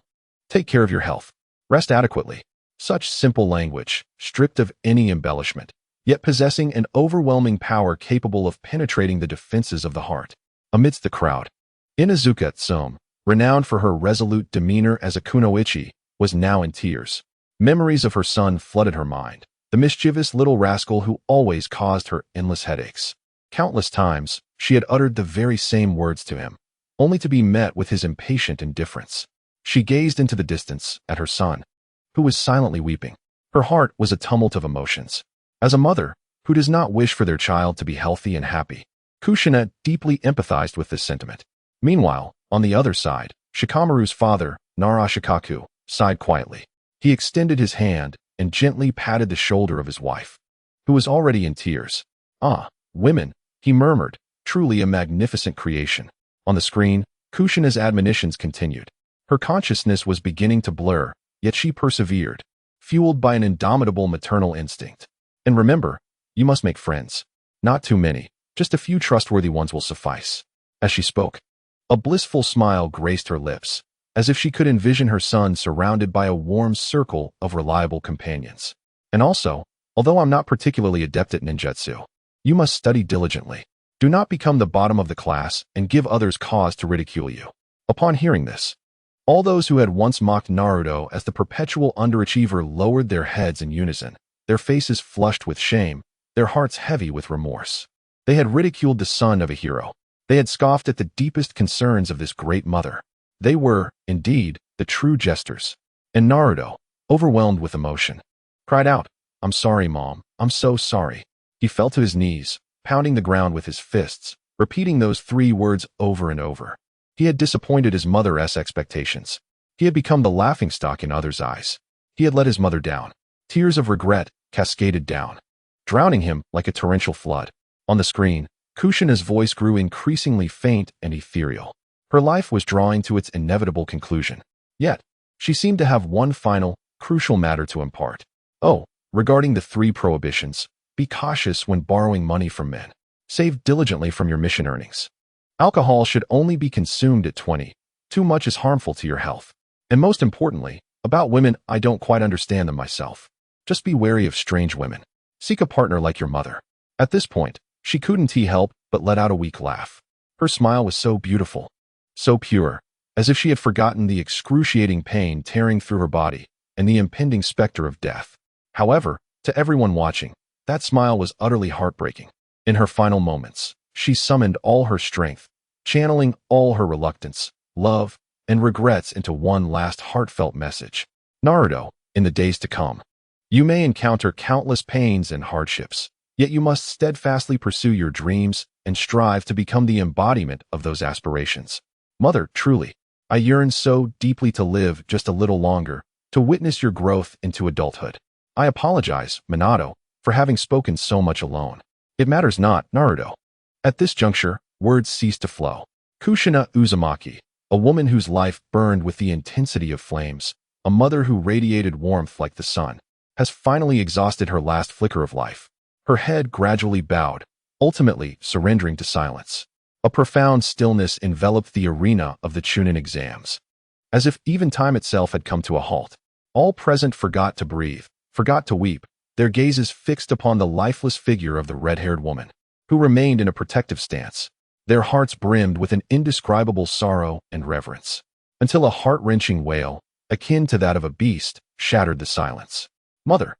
Take care of your health. Rest adequately. Such simple language, stripped of any embellishment, yet possessing an overwhelming power capable of penetrating the defenses of the heart. Amidst the crowd, Inuzuka Tsume, renowned for her resolute demeanor as a kunoichi, was now in tears. Memories of her son flooded her mind, the mischievous little rascal who always caused her endless headaches. Countless times, she had uttered the very same words to him, only to be met with his impatient indifference. She gazed into the distance at her son, who was silently weeping. Her heart was a tumult of emotions. As a mother, who does not wish for their child to be healthy and happy, Kushina deeply empathized with this sentiment. Meanwhile, on the other side, Shikamaru's father, Narashikaku, sighed quietly. He extended his hand and gently patted the shoulder of his wife, who was already in tears. "Ah, women," he murmured, "truly a magnificent creation." On the screen, Kushina's admonitions continued. Her consciousness was beginning to blur, yet she persevered, fueled by an indomitable maternal instinct. "And remember, you must make friends. Not too many, just a few trustworthy ones will suffice." As she spoke, a blissful smile graced her lips, as if she could envision her son surrounded by a warm circle of reliable companions. "And also, although I'm not particularly adept at ninjutsu, you must study diligently. Do not become the bottom of the class and give others cause to ridicule you." Upon hearing this, all those who had once mocked Naruto as the perpetual underachiever lowered their heads in unison, their faces flushed with shame, their hearts heavy with remorse. They had ridiculed the son of a hero. They had scoffed at the deepest concerns of this great mother. They were, indeed, the true jesters. And Naruto, overwhelmed with emotion, cried out, "I'm sorry, Mom. I'm so sorry." He fell to his knees, pounding the ground with his fists, repeating those 3 words over and over. He had disappointed his mother's expectations. He had become the laughingstock in others' eyes. He had let his mother down. Tears of regret cascaded down, drowning him like a torrential flood. On the screen, Kushina's voice grew increasingly faint and ethereal. Her life was drawing to its inevitable conclusion. Yet, she seemed to have one final, crucial matter to impart. "Oh, regarding the 3 prohibitions, be cautious when borrowing money from men. Save diligently from your mission earnings. Alcohol should only be consumed at 20. Too much is harmful to your health. And most importantly, about women, I don't quite understand them myself. Just be wary of strange women. Seek a partner like your mother." At this point, she couldn't help but let out a weak laugh. Her smile was so beautiful, so pure, as if she had forgotten the excruciating pain tearing through her body and the impending specter of death. However, to everyone watching, that smile was utterly heartbreaking. In her final moments, she summoned all her strength, channeling all her reluctance, love, and regrets into one last heartfelt message. "Naruto, in the days to come, you may encounter countless pains and hardships, yet you must steadfastly pursue your dreams and strive to become the embodiment of those aspirations. Mother, truly, I yearn so deeply to live just a little longer, to witness your growth into adulthood. I apologize, Minato, for having spoken so much alone. It matters not, Naruto." At this juncture, words ceased to flow. Kushina Uzumaki, a woman whose life burned with the intensity of flames, a mother who radiated warmth like the sun, has finally exhausted her last flicker of life. Her head gradually bowed, ultimately surrendering to silence. A profound stillness enveloped the arena of the Chuunin Exams. As if even time itself had come to a halt, all present forgot to breathe, forgot to weep, their gazes fixed upon the lifeless figure of the red-haired woman, who remained in a protective stance. Their hearts brimmed with an indescribable sorrow and reverence, until a heart-wrenching wail, akin to that of a beast, shattered the silence. "Mother!"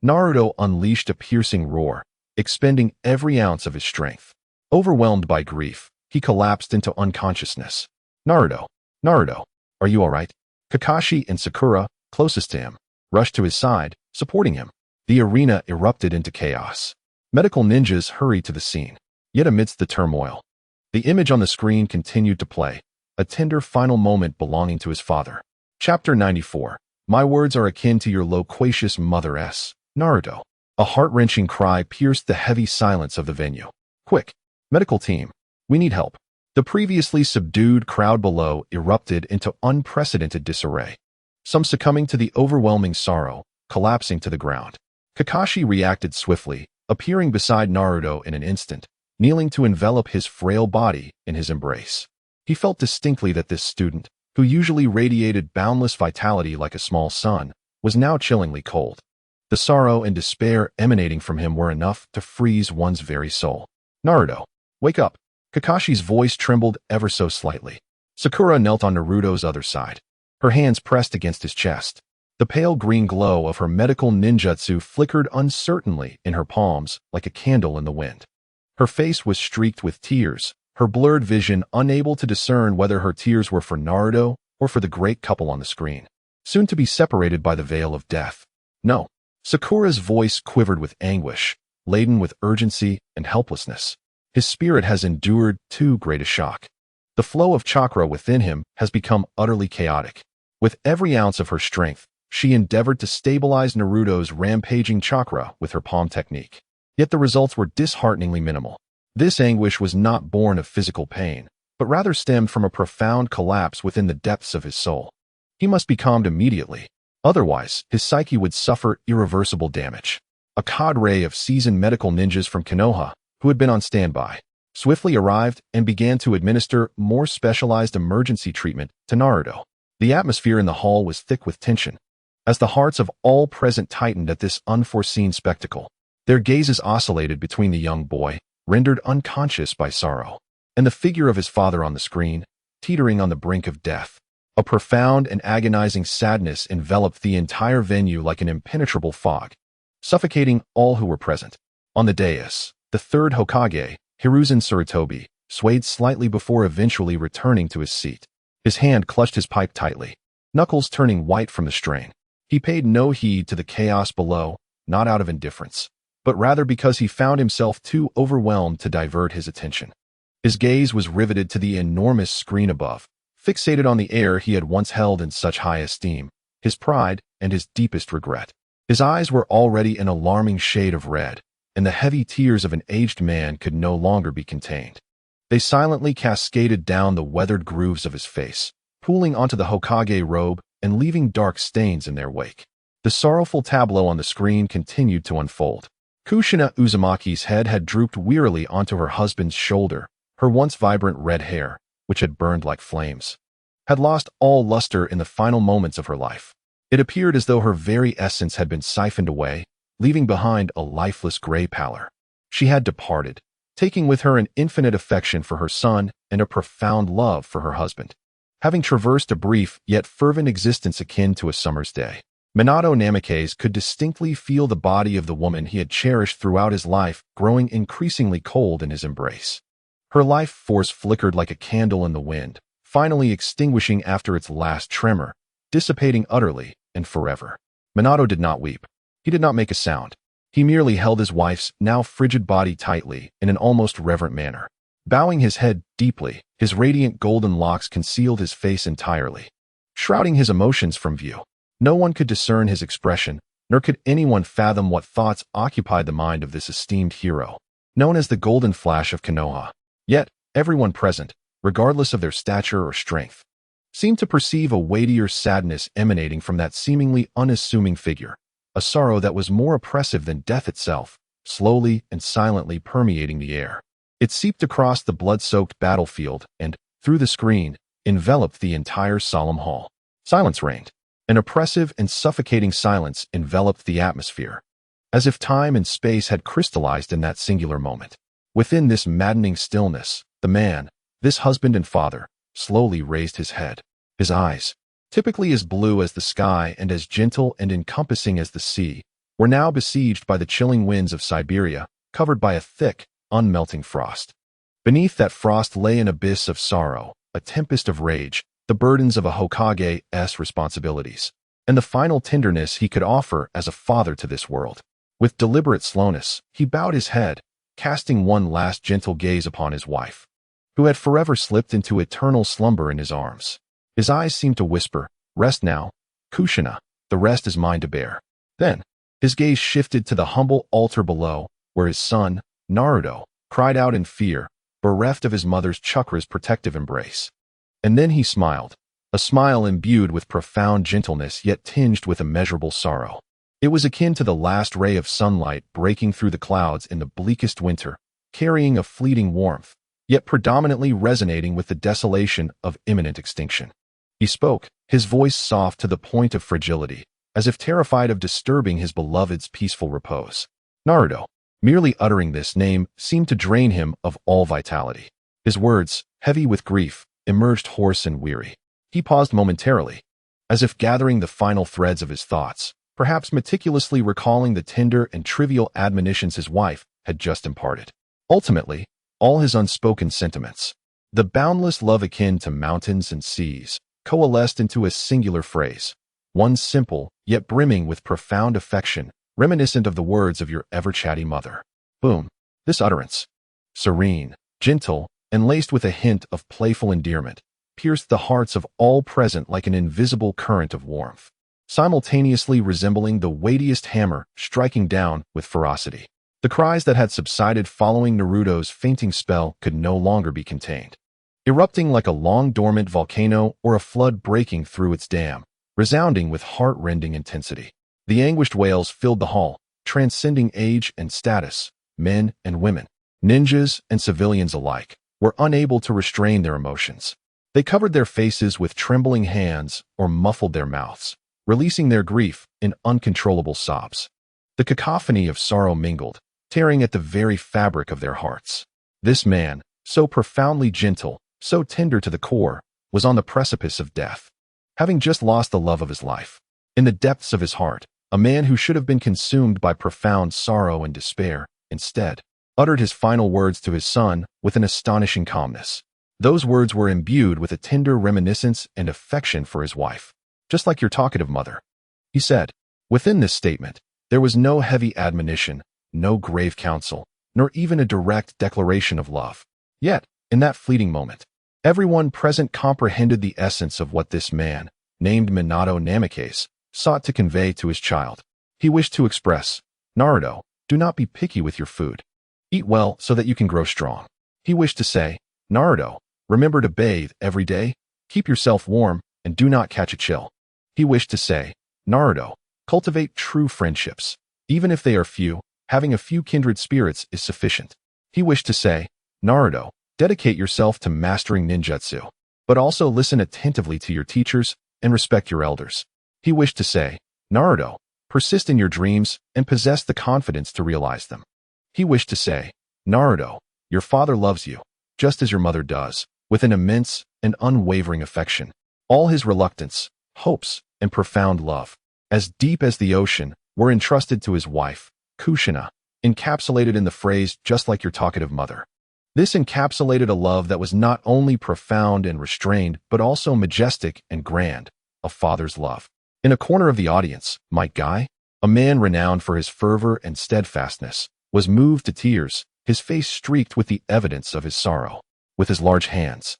Naruto unleashed a piercing roar, expending every ounce of his strength. Overwhelmed by grief, he collapsed into unconsciousness. "Naruto! Naruto! Are you all right?" Kakashi and Sakura, closest to him, rushed to his side, supporting him. The arena erupted into chaos. Medical ninjas hurried to the scene. Yet amidst the turmoil, the image on the screen continued to play, a tender final moment belonging to his father. Chapter 94. My words are akin to your loquacious mother S. Naruto. A heart-wrenching cry pierced the heavy silence of the venue. "Quick! Medical team! We need help!" The previously subdued crowd below erupted into unprecedented disarray. some succumbing to the overwhelming sorrow, collapsing to the ground. Kakashi reacted swiftly, appearing beside Naruto in an instant, kneeling to envelop his frail body in his embrace. He felt distinctly that this student, who usually radiated boundless vitality like a small sun, was now chillingly cold. The sorrow and despair emanating from him were enough to freeze one's very soul. "Naruto, wake up." Kakashi's voice trembled ever so slightly. Sakura knelt on Naruto's other side, her hands pressed against his chest. The pale green glow of her medical ninjutsu flickered uncertainly in her palms like a candle in the wind. Her face was streaked with tears, her blurred vision unable to discern whether her tears were for Naruto or for the great couple on the screen, soon to be separated by the veil of death. "No." Sakura's voice quivered with anguish, laden with urgency and helplessness. His spirit has endured too great a shock. The flow of chakra within him has become utterly chaotic. With every ounce of her strength, she endeavored to stabilize Naruto's rampaging chakra with her palm technique. Yet the results were dishearteningly minimal. This anguish was not born of physical pain, but rather stemmed from a profound collapse within the depths of his soul. He must be calmed immediately. Otherwise, his psyche would suffer irreversible damage. A cadre of seasoned medical ninjas from Konoha, who had been on standby, swiftly arrived and began to administer more specialized emergency treatment to Naruto. The atmosphere in the hall was thick with tension. As the hearts of all present tightened at this unforeseen spectacle, their gazes oscillated between the young boy, rendered unconscious by sorrow, and the figure of his father on the screen, teetering on the brink of death. A profound and agonizing sadness enveloped the entire venue like an impenetrable fog, suffocating all who were present. On the dais, the third Hokage, Hiruzen Sarutobi, swayed slightly before eventually returning to his seat. His hand clutched his pipe tightly, knuckles turning white from the strain. He paid no heed to the chaos below, not out of indifference, but rather because he found himself too overwhelmed to divert his attention. His gaze was riveted to the enormous screen above, fixated on the air he had once held in such high esteem, his pride and his deepest regret. His eyes were already an alarming shade of red, and the heavy tears of an aged man could no longer be contained. They silently cascaded down the weathered grooves of his face, pooling onto the Hokage robe and leaving dark stains in their wake. The sorrowful tableau on the screen continued to unfold. Kushina Uzumaki's head had drooped wearily onto her husband's shoulder, her once vibrant red hair, which had burned like flames, had lost all luster in the final moments of her life. It appeared as though her very essence had been siphoned away, leaving behind a lifeless gray pallor. She had departed, taking with her an infinite affection for her son and a profound love for her husband. Having traversed a brief yet fervent existence akin to a summer's day, Minato Namikaze could distinctly feel the body of the woman he had cherished throughout his life growing increasingly cold in his embrace. Her life force flickered like a candle in the wind, finally extinguishing after its last tremor, dissipating utterly and forever. Minato did not weep. He did not make a sound. He merely held his wife's now frigid body tightly in an almost reverent manner. Bowing his head deeply, his radiant golden locks concealed his face entirely, shrouding his emotions from view. No one could discern his expression, nor could anyone fathom what thoughts occupied the mind of this esteemed hero, known as the Golden Flash of Konoha. Yet, everyone present, regardless of their stature or strength, seemed to perceive a weightier sadness emanating from that seemingly unassuming figure, a sorrow that was more oppressive than death itself, slowly and silently permeating the air. It seeped across the blood-soaked battlefield and, through the screen, enveloped the entire solemn hall. Silence reigned. An oppressive and suffocating silence enveloped the atmosphere, as if time and space had crystallized in that singular moment. Within this maddening stillness, the man, this husband and father, slowly raised his head. His eyes, typically as blue as the sky and as gentle and encompassing as the sea, were now besieged by the chilling winds of Siberia, covered by a thick, unmelting frost. Beneath that frost lay an abyss of sorrow, a tempest of rage, the burdens of a Hokage's responsibilities, and the final tenderness he could offer as a father to this world. With deliberate slowness, he bowed his head, casting one last gentle gaze upon his wife, who had forever slipped into eternal slumber in his arms. His eyes seemed to whisper, "Rest now, Kushina, the rest is mine to bear." Then, his gaze shifted to the humble altar below, where his son, Naruto, cried out in fear, bereft of his mother's chakra's protective embrace. And then he smiled, a smile imbued with profound gentleness yet tinged with immeasurable sorrow. It was akin to the last ray of sunlight breaking through the clouds in the bleakest winter, carrying a fleeting warmth, yet predominantly resonating with the desolation of imminent extinction. He spoke, his voice soft to the point of fragility, as if terrified of disturbing his beloved's peaceful repose. Naruto. Merely uttering this name seemed to drain him of all vitality. His words, heavy with grief, emerged hoarse and weary. He paused momentarily, as if gathering the final threads of his thoughts, perhaps meticulously recalling the tender and trivial admonitions his wife had just imparted. Ultimately, all his unspoken sentiments, the boundless love akin to mountains and seas, coalesced into a singular phrase, one simple, yet brimming with profound affection, reminiscent of the words of your ever-chatty mother. Boom. This utterance, serene, gentle, and laced with a hint of playful endearment, pierced the hearts of all present like an invisible current of warmth, simultaneously resembling the weightiest hammer striking down with ferocity. The cries that had subsided following Naruto's fainting spell could no longer be contained. Erupting like a long-dormant volcano or a flood breaking through its dam, resounding with heart-rending intensity. The anguished wails filled the hall, transcending age and status. Men and women, ninjas and civilians alike, were unable to restrain their emotions. They covered their faces with trembling hands or muffled their mouths, releasing their grief in uncontrollable sobs. The cacophony of sorrow mingled, tearing at the very fabric of their hearts. This man, so profoundly gentle, so tender to the core, was on the precipice of death. Having just lost the love of his life, in the depths of his heart, a man who should have been consumed by profound sorrow and despair, instead, uttered his final words to his son with an astonishing calmness. Those words were imbued with a tender reminiscence and affection for his wife. Just like your talkative mother, he said. Within this statement, there was no heavy admonition, no grave counsel, nor even a direct declaration of love. Yet, in that fleeting moment, everyone present comprehended the essence of what this man, named Minato Namikaze, sought to convey to his child. He wished to express, Naruto, do not be picky with your food. Eat well so that you can grow strong. He wished to say, Naruto, remember to bathe every day, keep yourself warm, and do not catch a chill. He wished to say, Naruto, cultivate true friendships. Even if they are few, having a few kindred spirits is sufficient. He wished to say, Naruto, dedicate yourself to mastering ninjutsu, but also listen attentively to your teachers and respect your elders. He wished to say, Naruto, persist in your dreams and possess the confidence to realize them. He wished to say, Naruto, your father loves you, just as your mother does, with an immense and unwavering affection. All his reluctance, hopes, and profound love, as deep as the ocean, were entrusted to his wife, Kushina, encapsulated in the phrase just like your talkative mother. This encapsulated a love that was not only profound and restrained, but also majestic and grand, a father's love. In a corner of the audience, Yagai, a man renowned for his fervor and steadfastness, was moved to tears, his face streaked with the evidence of his sorrow. With his large hands,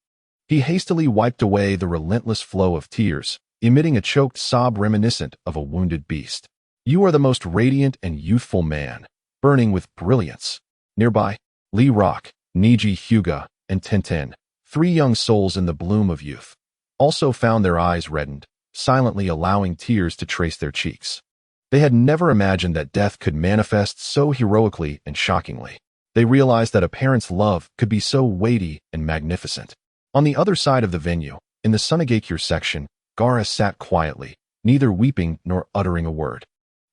he hastily wiped away the relentless flow of tears, emitting a choked sob reminiscent of a wounded beast. You are the most radiant and youthful man, burning with brilliance. Nearby, Lee Rock, Niji Hyuga, and Tenten, 3 young souls in the bloom of youth, also found their eyes reddened, silently allowing tears to trace their cheeks. They had never imagined that death could manifest so heroically and shockingly. They realized that a parent's love could be so weighty and magnificent. On the other side of the venue, in the Sunagakure section, Gaara sat quietly, neither weeping nor uttering a word.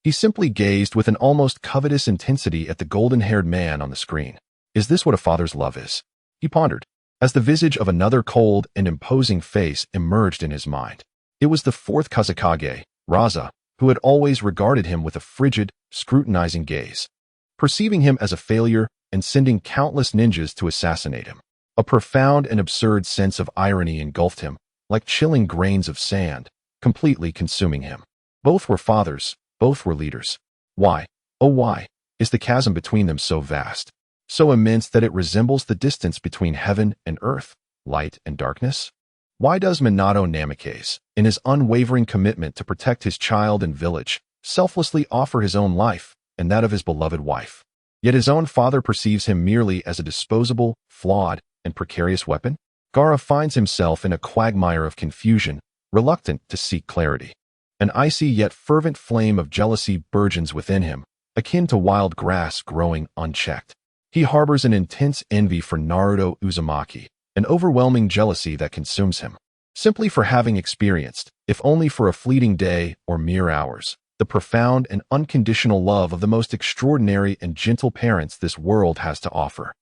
He simply gazed with an almost covetous intensity at the golden-haired man on the screen. Is this what a father's love is? He pondered, as the visage of another cold and imposing face emerged in his mind. It was the 4th Kazekage, Raza, who had always regarded him with a frigid, scrutinizing gaze, perceiving him as a failure and sending countless ninjas to assassinate him. A profound and absurd sense of irony engulfed him, like chilling grains of sand, completely consuming him. Both were fathers, both were leaders. Why, oh why, is the chasm between them so vast, so immense that it resembles the distance between heaven and earth, light and darkness? Why does Minato Namikaze, in his unwavering commitment to protect his child and village, selflessly offer his own life and that of his beloved wife? Yet his own father perceives him merely as a disposable, flawed, and precarious weapon? Gaara finds himself in a quagmire of confusion reluctant to seek clarity. An icy yet fervent flame of jealousy burgeons within him, akin to wild grass growing unchecked. He harbors an intense envy for Naruto Uzumaki, an overwhelming jealousy that consumes him. Simply for having experienced, if only for a fleeting day or mere hours, the profound and unconditional love of the most extraordinary and gentle parents this world has to offer.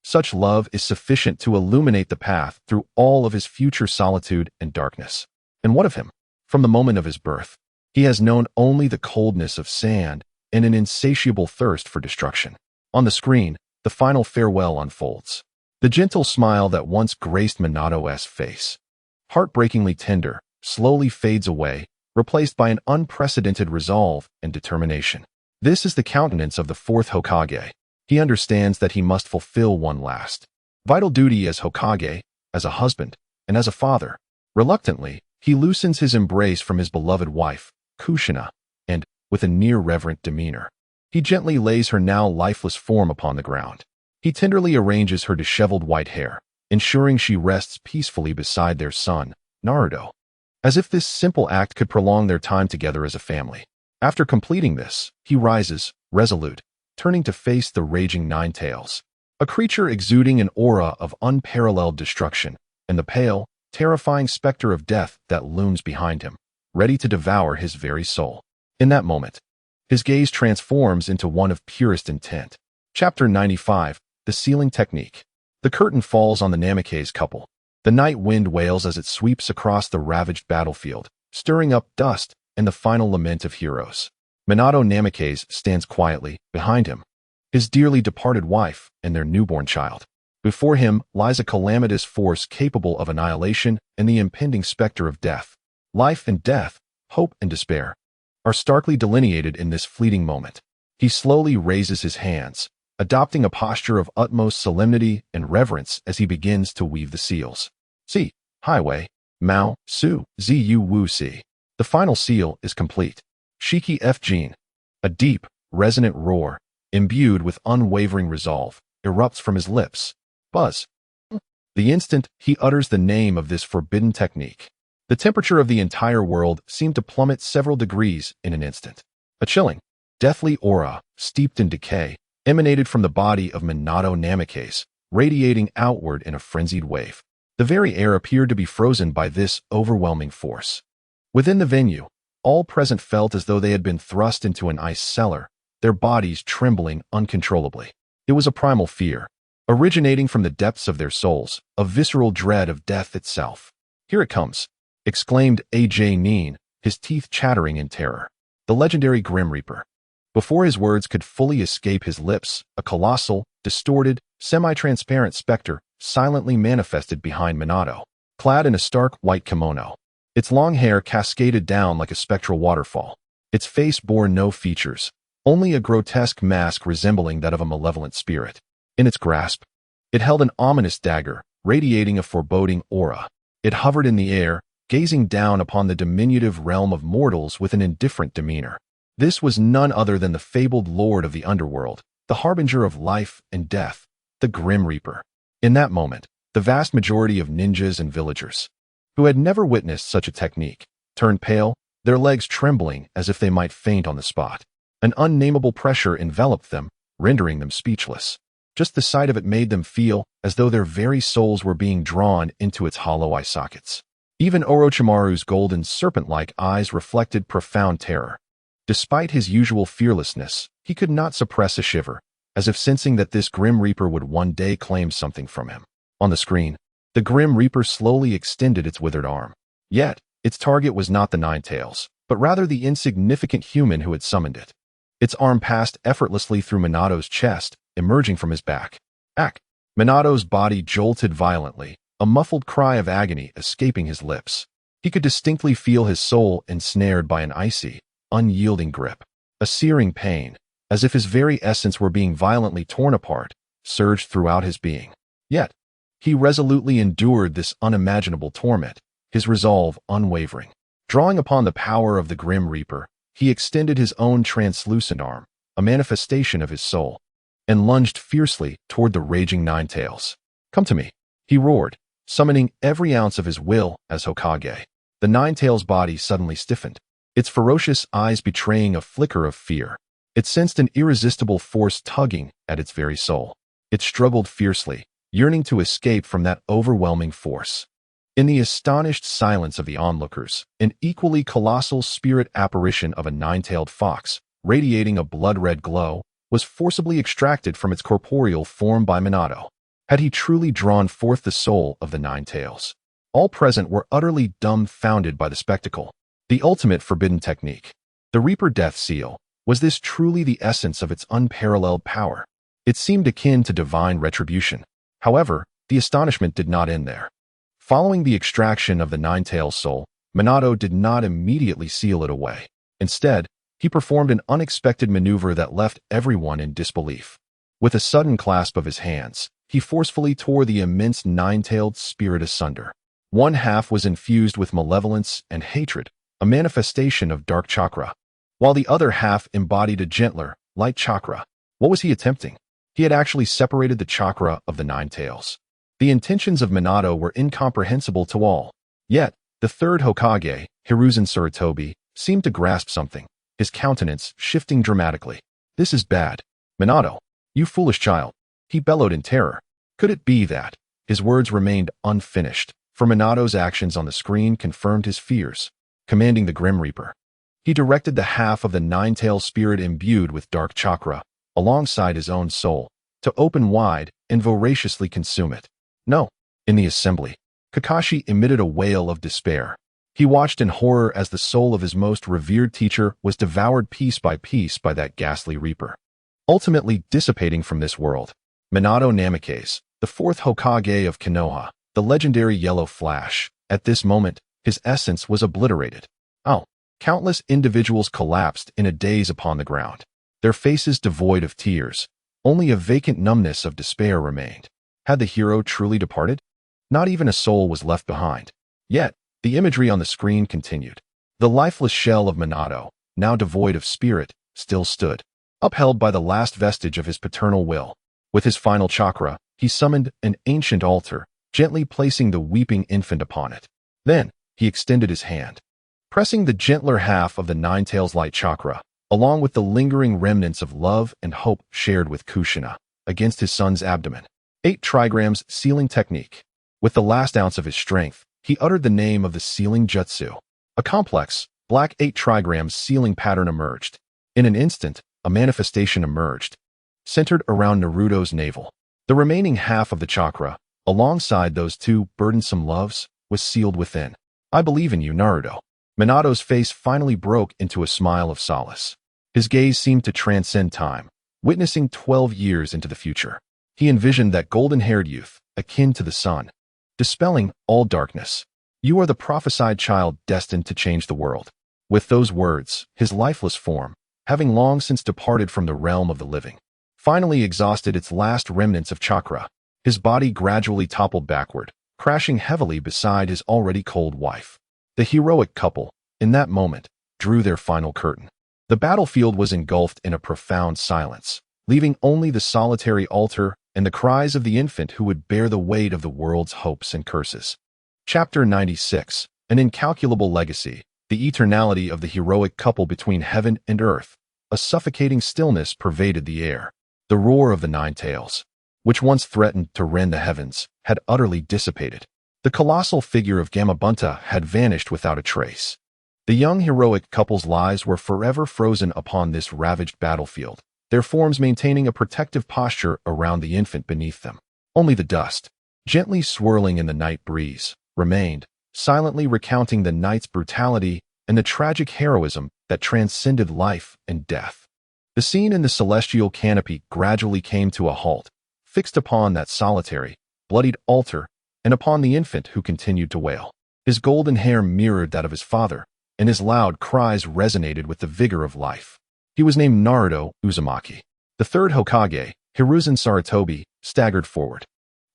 Such love is sufficient to illuminate the path through all of his future solitude and darkness. And what of him? From the moment of his birth, he has known only the coldness of sand and an insatiable thirst for destruction. On the screen, the final farewell unfolds. The gentle smile that once graced Minato's face, heartbreakingly tender, slowly fades away, replaced by an unprecedented resolve and determination. This is the countenance of the fourth Hokage. He understands that he must fulfill one last vital duty as Hokage, as a husband, and as a father. Reluctantly, he loosens his embrace from his beloved wife, Kushina, and, with a near-reverent demeanor, he gently lays her now lifeless form upon the ground. He tenderly arranges her disheveled white hair, ensuring she rests peacefully beside their son, Naruto, as if this simple act could prolong their time together as a family. After completing this, he rises, resolute, turning to face the raging Nine Tails, a creature exuding an aura of unparalleled destruction, and the pale, terrifying specter of death that looms behind him, ready to devour his very soul. In that moment, his gaze transforms into one of purest intent. Chapter 95, The Sealing Technique. The curtain falls on the Namikaze couple. The night wind wails as it sweeps across the ravaged battlefield, stirring up dust and the final lament of heroes. Minato Namikaze stands quietly behind him, his dearly departed wife and their newborn child. Before him lies a calamitous force capable of annihilation and the impending specter of death. Life and death, hope and despair, are starkly delineated in this fleeting moment. He slowly raises his hands, adopting a posture of utmost solemnity and reverence as he begins to weave the seals. Si, Highway, Mao, Su, Zu Wu Si. The final seal is complete. Shiki F. Jin. A deep, resonant roar, imbued with unwavering resolve, erupts from his lips. Buzz. The instant he utters the name of this forbidden technique, the temperature of the entire world seemed to plummet several degrees in an instant. A chilling, deathly aura, steeped in decay, emanated from the body of Minato Namikaze, radiating outward in a frenzied wave. The very air appeared to be frozen by this overwhelming force. Within the venue, all present felt as though they had been thrust into an ice cellar, their bodies trembling uncontrollably. It was a primal fear, originating from the depths of their souls, a visceral dread of death itself. "Here it comes," exclaimed A.J. Neen, his teeth chattering in terror. The legendary Grim Reaper. Before his words could fully escape his lips, a colossal, distorted, semi-transparent specter silently manifested behind Minato, clad in a stark white kimono. Its long hair cascaded down like a spectral waterfall. Its face bore no features, only a grotesque mask resembling that of a malevolent spirit. In its grasp, it held an ominous dagger, radiating a foreboding aura. It hovered in the air, gazing down upon the diminutive realm of mortals with an indifferent demeanor. This was none other than the fabled lord of the underworld, the harbinger of life and death, the Grim Reaper. In that moment, the vast majority of ninjas and villagers, who had never witnessed such a technique, turned pale, their legs trembling as if they might faint on the spot. An unnameable pressure enveloped them, rendering them speechless. Just the sight of it made them feel as though their very souls were being drawn into its hollow eye sockets. Even Orochimaru's golden serpent-like eyes reflected profound terror. Despite his usual fearlessness, he could not suppress a shiver, as if sensing that this Grim Reaper would one day claim something from him. On the screen, the Grim Reaper slowly extended its withered arm. Yet, its target was not the Nine Tails, but rather the insignificant human who had summoned it. Its arm passed effortlessly through Minato's chest, emerging from his back. Ack! Minato's body jolted violently, a muffled cry of agony escaping his lips. He could distinctly feel his soul ensnared by an icy, unyielding grip. A searing pain, as if his very essence were being violently torn apart, surged throughout his being. Yet, he resolutely endured this unimaginable torment, his resolve unwavering. Drawing upon the power of the Grim Reaper, he extended his own translucent arm, a manifestation of his soul, and lunged fiercely toward the raging Nine Tails. "Come to me," he roared, summoning every ounce of his will as Hokage. The Nine-Tails body suddenly stiffened, its ferocious eyes betraying a flicker of fear. It sensed an irresistible force tugging at its very soul. It struggled fiercely, yearning to escape from that overwhelming force. In the astonished silence of the onlookers, an equally colossal spirit apparition of a nine-tailed fox, radiating a blood-red glow, was forcibly extracted from its corporeal form by Minato. Had he truly drawn forth the soul of the Nine-Tails? All present were utterly dumbfounded by the spectacle. The ultimate forbidden technique. The Reaper Death Seal. Was this truly the essence of its unparalleled power? It seemed akin to divine retribution. However, the astonishment did not end there. Following the extraction of the Nine-Tails soul, Minato did not immediately seal it away. Instead, he performed an unexpected maneuver that left everyone in disbelief. With a sudden clasp of his hands, he forcefully tore the immense nine-tailed spirit asunder. One half was infused with malevolence and hatred, a manifestation of dark chakra, while the other half embodied a gentler, light chakra. What was he attempting? He had actually separated the chakra of the Nine-Tails. The intentions of Minato were incomprehensible to all. Yet, the third Hokage, Hiruzen Sarutobi, seemed to grasp something, his countenance shifting dramatically. "This is bad. Minato, you foolish child," he bellowed in terror. Could it be that? His words remained unfinished, for Minato's actions on the screen confirmed his fears. Commanding the Grim Reaper, he directed the half of the nine-tailed spirit imbued with dark chakra, alongside his own soul, to open wide and voraciously consume it. No. In the assembly, Kakashi emitted a wail of despair. He watched in horror as the soul of his most revered teacher was devoured piece by that ghastly Reaper, ultimately dissipating from this world. Minato Namikaze, the fourth Hokage of Konoha, the legendary Yellow Flash. At this moment, his essence was obliterated. Countless individuals collapsed in a daze upon the ground, their faces devoid of tears. Only a vacant numbness of despair remained. Had the hero truly departed? Not even a soul was left behind. Yet, the imagery on the screen continued. The lifeless shell of Minato, now devoid of spirit, still stood, upheld by the last vestige of his paternal will. With his final chakra, he summoned an ancient altar, gently placing the weeping infant upon it. Then, he extended his hand, pressing the gentler half of the Nine-Tails light chakra, along with the lingering remnants of love and hope shared with Kushina, against his son's abdomen. 8 trigrams sealing technique. With the last ounce of his strength, he uttered the name of the sealing jutsu. A complex, black 8 trigrams sealing pattern emerged. In an instant, a manifestation emerged, centered around Naruto's navel. The remaining half of the chakra, alongside those 2 burdensome loves, was sealed within. "I believe in you, Naruto." Minato's face finally broke into a smile of solace. His gaze seemed to transcend time, witnessing 12 years into the future. He envisioned that golden-haired youth, akin to the sun, dispelling all darkness. "You are the prophesied child destined to change the world." With those words, his lifeless form, having long since departed from the realm of the living, finally exhausted its last remnants of chakra. His body gradually toppled backward, crashing heavily beside his already cold wife. The heroic couple, in that moment, drew their final curtain. The battlefield was engulfed in a profound silence, leaving only the solitary altar and the cries of the infant who would bear the weight of the world's hopes and curses. Chapter 96. An incalculable legacy. The eternality of the heroic couple between heaven and earth. A suffocating stillness pervaded the air. The roar of the Nine-Tails, which once threatened to rend the heavens, had utterly dissipated. The colossal figure of Gamabunta had vanished without a trace. The young heroic couple's lives were forever frozen upon this ravaged battlefield, their forms maintaining a protective posture around the infant beneath them. Only the dust, gently swirling in the night breeze, remained, silently recounting the night's brutality and the tragic heroism that transcended life and death. The scene in the celestial canopy gradually came to a halt, fixed upon that solitary, bloodied altar and upon the infant who continued to wail. His golden hair mirrored that of his father, and his loud cries resonated with the vigor of life. He was named Naruto Uzumaki. The third Hokage, Hiruzen Sarutobi, staggered forward.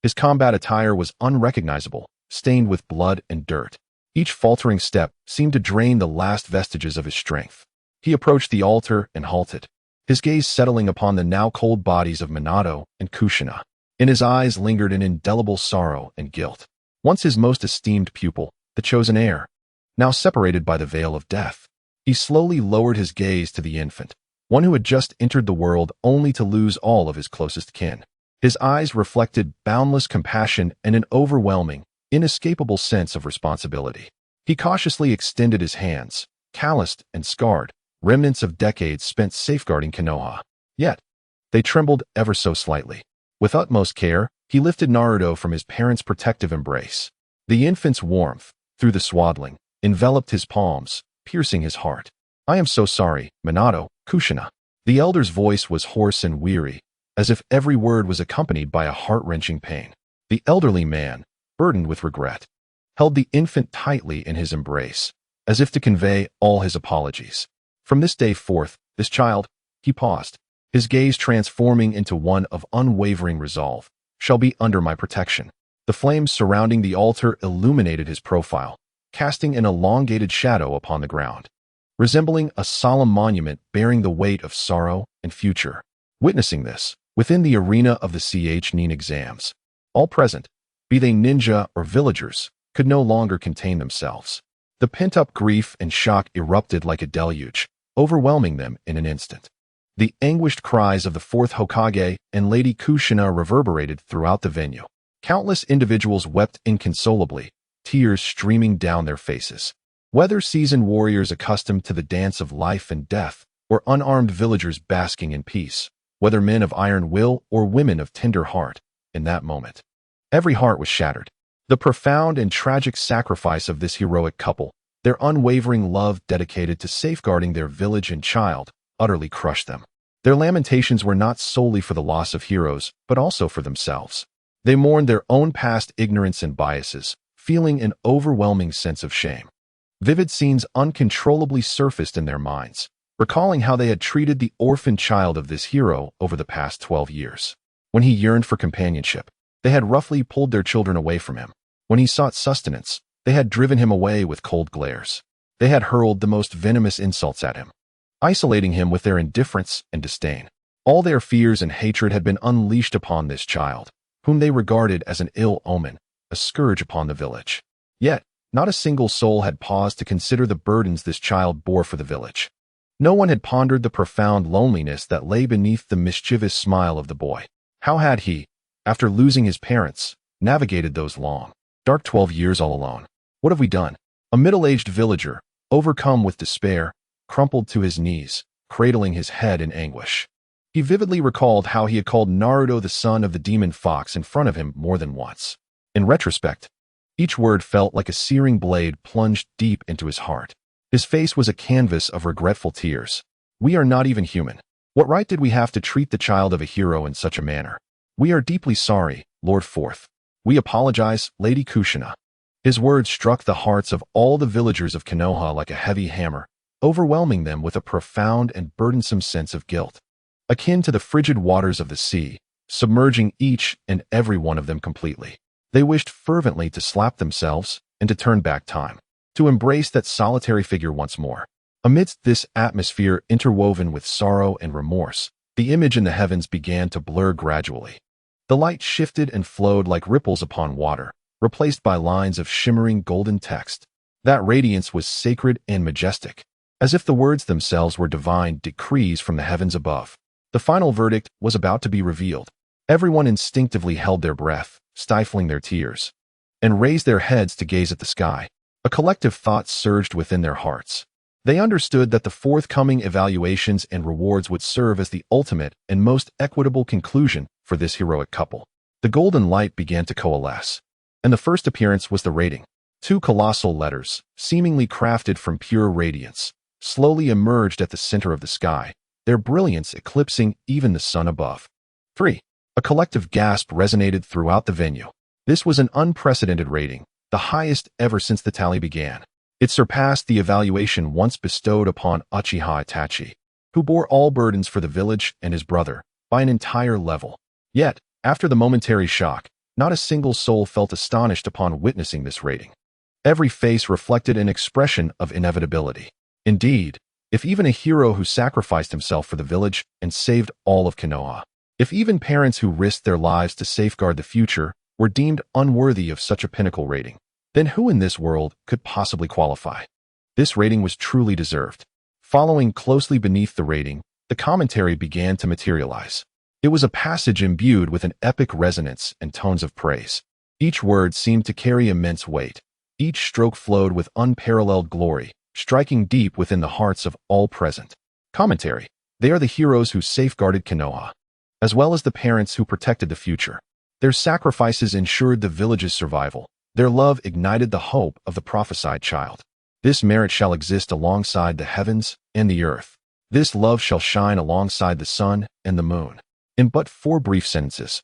His combat attire was unrecognizable, stained with blood and dirt. Each faltering step seemed to drain the last vestiges of his strength. He approached the altar and halted, his gaze settling upon the now cold bodies of Minato and Kushina. In his eyes lingered an indelible sorrow and guilt. Once his most esteemed pupil, the chosen heir. now separated by the veil of death. He slowly lowered his gaze to the infant, one who had just entered the world only to lose all of his closest kin. His eyes reflected boundless compassion and an overwhelming, inescapable sense of responsibility. He cautiously extended his hands, calloused and scarred, remnants of decades spent safeguarding Konoha. Yet, they trembled ever so slightly. With utmost care, he lifted Naruto from his parents' protective embrace. The infant's warmth, through the swaddling, enveloped his palms, piercing his heart. "I am so sorry, Minato, Kushina." The elder's voice was hoarse and weary, as if every word was accompanied by a heart-wrenching pain. The elderly man, burdened with regret, held the infant tightly in his embrace, as if to convey all his apologies. "From this day forth, this child," he paused, his gaze transforming into one of unwavering resolve, "shall be under my protection." The flames surrounding the altar illuminated his profile, casting an elongated shadow upon the ground, resembling a solemn monument bearing the weight of sorrow and future. Witnessing this, within the arena of the Chuunin Exams, all present, be they ninja or villagers, could no longer contain themselves. The pent-up grief and shock erupted like a deluge, overwhelming them in an instant. The anguished cries of the Fourth Hokage and Lady Kushina reverberated throughout the venue. Countless individuals wept inconsolably, tears streaming down their faces. Whether seasoned warriors accustomed to the dance of life and death, or unarmed villagers basking in peace, whether men of iron will or women of tender heart, in that moment, every heart was shattered. The profound and tragic sacrifice of this heroic couple, their unwavering love dedicated to safeguarding their village and child, utterly crushed them. Their lamentations were not solely for the loss of heroes, but also for themselves. They mourned their own past ignorance and biases, feeling an overwhelming sense of shame. Vivid scenes uncontrollably surfaced in their minds, recalling how they had treated the orphan child of this hero over the past 12 years. When he yearned for companionship, they had roughly pulled their children away from him. When he sought sustenance, they had driven him away with cold glares. They had hurled the most venomous insults at him, isolating him with their indifference and disdain. All their fears and hatred had been unleashed upon this child, whom they regarded as an ill omen, a scourge upon the village. Yet, not a single soul had paused to consider the burdens this child bore for the village. No one had pondered the profound loneliness that lay beneath the mischievous smile of the boy. How had he, after losing his parents, navigated those long, dark 12 years all alone? What have we done? A middle-aged villager, overcome with despair, crumpled to his knees, cradling his head in anguish. He vividly recalled how he had called Naruto the son of the demon fox in front of him more than once. In retrospect, each word felt like a searing blade plunged deep into his heart. His face was a canvas of regretful tears. "We are not even human. What right did we have to treat the child of a hero in such a manner? We are deeply sorry, Lord Fourth. We apologize, Lady Kushina." His words struck the hearts of all the villagers of Konoha like a heavy hammer, overwhelming them with a profound and burdensome sense of guilt, akin to the frigid waters of the sea, submerging each and every one of them completely. They wished fervently to slap themselves and to turn back time, to embrace that solitary figure once more. Amidst this atmosphere interwoven with sorrow and remorse, the image in the heavens began to blur gradually. The light shifted and flowed like ripples upon water, replaced by lines of shimmering golden text. That radiance was sacred and majestic, as if the words themselves were divine decrees from the heavens above. The final verdict was about to be revealed. Everyone instinctively held their breath, stifling their tears, and raised their heads to gaze at the sky. A collective thought surged within their hearts. They understood that the forthcoming evaluations and rewards would serve as the ultimate and most equitable conclusion for this heroic couple. The golden light began to coalesce, and the first appearance was the rating. Two colossal letters, seemingly crafted from pure radiance, slowly emerged at the center of the sky, their brilliance eclipsing even the sun above. 3. A collective gasp resonated throughout the venue. This was an unprecedented rating, the highest ever since the tally began. It surpassed the evaluation once bestowed upon Uchiha Itachi, who bore all burdens for the village and his brother, by an entire level. Yet, after the momentary shock, not a single soul felt astonished upon witnessing this rating. Every face reflected an expression of inevitability. Indeed, if even a hero who sacrificed himself for the village and saved all of Konoha, if even parents who risked their lives to safeguard the future were deemed unworthy of such a pinnacle rating, then who in this world could possibly qualify? This rating was truly deserved. Following closely beneath the rating, the commentary began to materialize. It was a passage imbued with an epic resonance and tones of praise. Each word seemed to carry immense weight. Each stroke flowed with unparalleled glory, striking deep within the hearts of all present. Commentary. They are the heroes who safeguarded Konoha, as well as the parents who protected the future. Their sacrifices ensured the village's survival. Their love ignited the hope of the prophesied child. This merit shall exist alongside the heavens and the earth. This love shall shine alongside the sun and the moon. In but 4 brief sentences,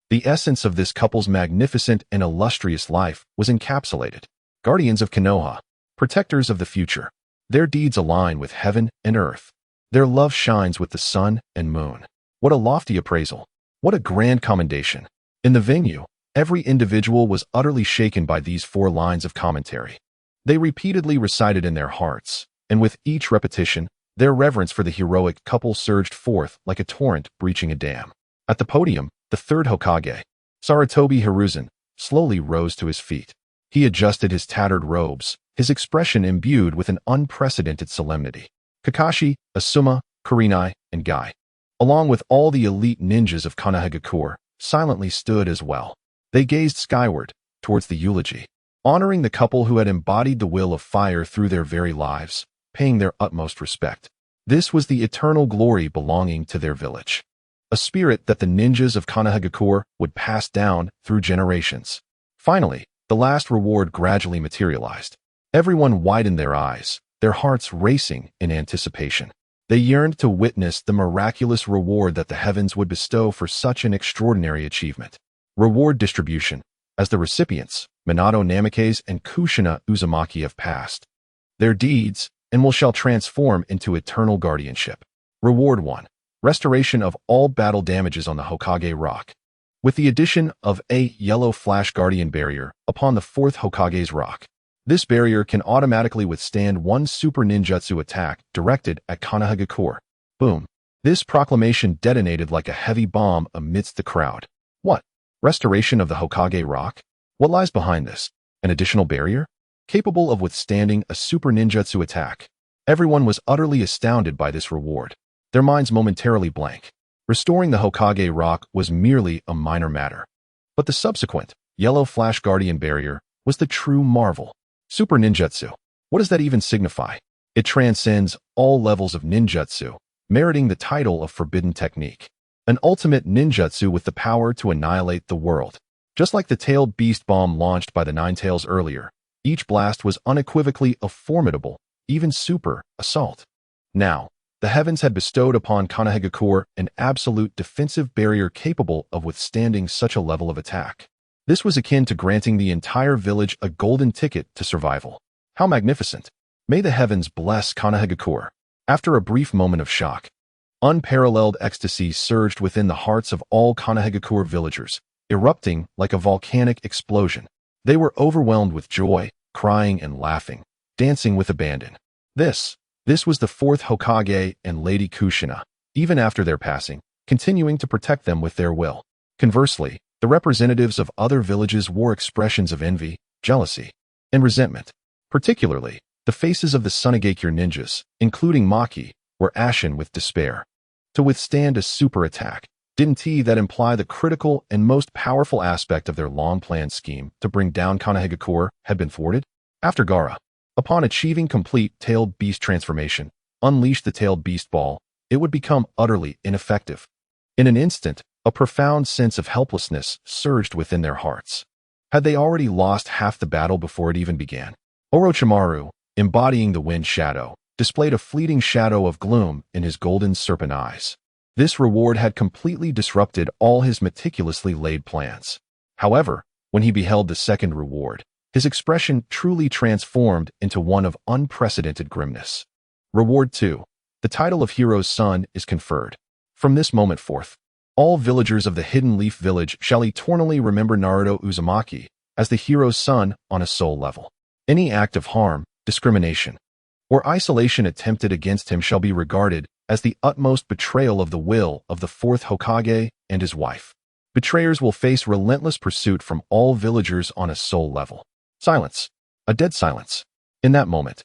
the essence of this couple's magnificent and illustrious life was encapsulated. Guardians of Konoha, protectors of the future. Their deeds align with heaven and earth. Their love shines with the sun and moon. What a lofty appraisal. What a grand commendation. In the venue, every individual was utterly shaken by these 4 lines of commentary. They repeatedly recited in their hearts, and with each repetition, their reverence for the heroic couple surged forth like a torrent breaching a dam. At the podium, the third Hokage, Sarutobi Hiruzen, slowly rose to his feet. He adjusted his tattered robes, his expression imbued with an unprecedented solemnity. Kakashi, Asuma, Kurenai, and Yagai, along with all the elite ninjas of Konoha, silently stood as well. They gazed skyward, towards the eulogy, honoring the couple who had embodied the will of fire through their very lives, paying their utmost respect. This was the eternal glory belonging to their village, a spirit that the ninjas of Konoha would pass down through generations. Finally, the last reward gradually materialized. Everyone widened their eyes, their hearts racing in anticipation. They yearned to witness the miraculous reward that the heavens would bestow for such an extraordinary achievement. Reward distribution. As the recipients, Minato Namikaze and Kushina Uzumaki have passed their deeds and shall transform into eternal guardianship. Reward 1. Restoration of all battle damages on the Hokage Rock. With the addition of a yellow flash guardian barrier upon the 4th Hokage's rock. This barrier can automatically withstand 1 super ninjutsu attack directed at Konoha. Boom. This proclamation detonated like a heavy bomb amidst the crowd. What? Restoration of the Hokage Rock? What lies behind this? An additional barrier? Capable of withstanding a super ninjutsu attack. Everyone was utterly astounded by this reward. Their minds momentarily blank. Restoring the Hokage Rock was merely a minor matter. But the subsequent, yellow flash guardian barrier, was the true marvel. Super ninjutsu. What does that even signify? It transcends all levels of ninjutsu, meriting the title of forbidden technique. An ultimate ninjutsu with the power to annihilate the world. Just like the tailed beast bomb launched by the Nine Tails earlier, each blast was unequivocally a formidable, even super, assault. Now, the heavens had bestowed upon Konoha an absolute defensive barrier capable of withstanding such a level of attack. This was akin to granting the entire village a golden ticket to survival. How magnificent! May the heavens bless Konoha. After a brief moment of shock, unparalleled ecstasy surged within the hearts of all Konoha villagers, erupting like a volcanic explosion. They were overwhelmed with joy, crying and laughing, dancing with abandon. This was the 4th Hokage and Lady Kushina, even after their passing, continuing to protect them with their will. Conversely, the representatives of other villages wore expressions of envy, jealousy, and resentment. Particularly, the faces of the Sunagakure ninjas, including Maki, were ashen with despair. To withstand a super attack, didn't that imply the critical and most powerful aspect of their long-planned scheme to bring down Konoha had been thwarted? After Gaara, upon achieving complete tailed beast transformation, unleashed the tailed beast ball, it would become utterly ineffective. In an instant, a profound sense of helplessness surged within their hearts. Had they already lost half the battle before it even began? Orochimaru, embodying the wind shadow, displayed a fleeting shadow of gloom in his golden serpent eyes. This reward had completely disrupted all his meticulously laid plans. However, when he beheld the second reward, his expression truly transformed into one of unprecedented grimness. Reward 2. The title of Hero's Son is conferred. From this moment forth, all villagers of the Hidden Leaf Village shall eternally remember Naruto Uzumaki as the hero's son on a soul level. Any act of harm, discrimination, or isolation attempted against him shall be regarded as the utmost betrayal of the will of the 4th Hokage and his wife. Betrayers will face relentless pursuit from all villagers on a soul level. Silence. A dead silence. In that moment,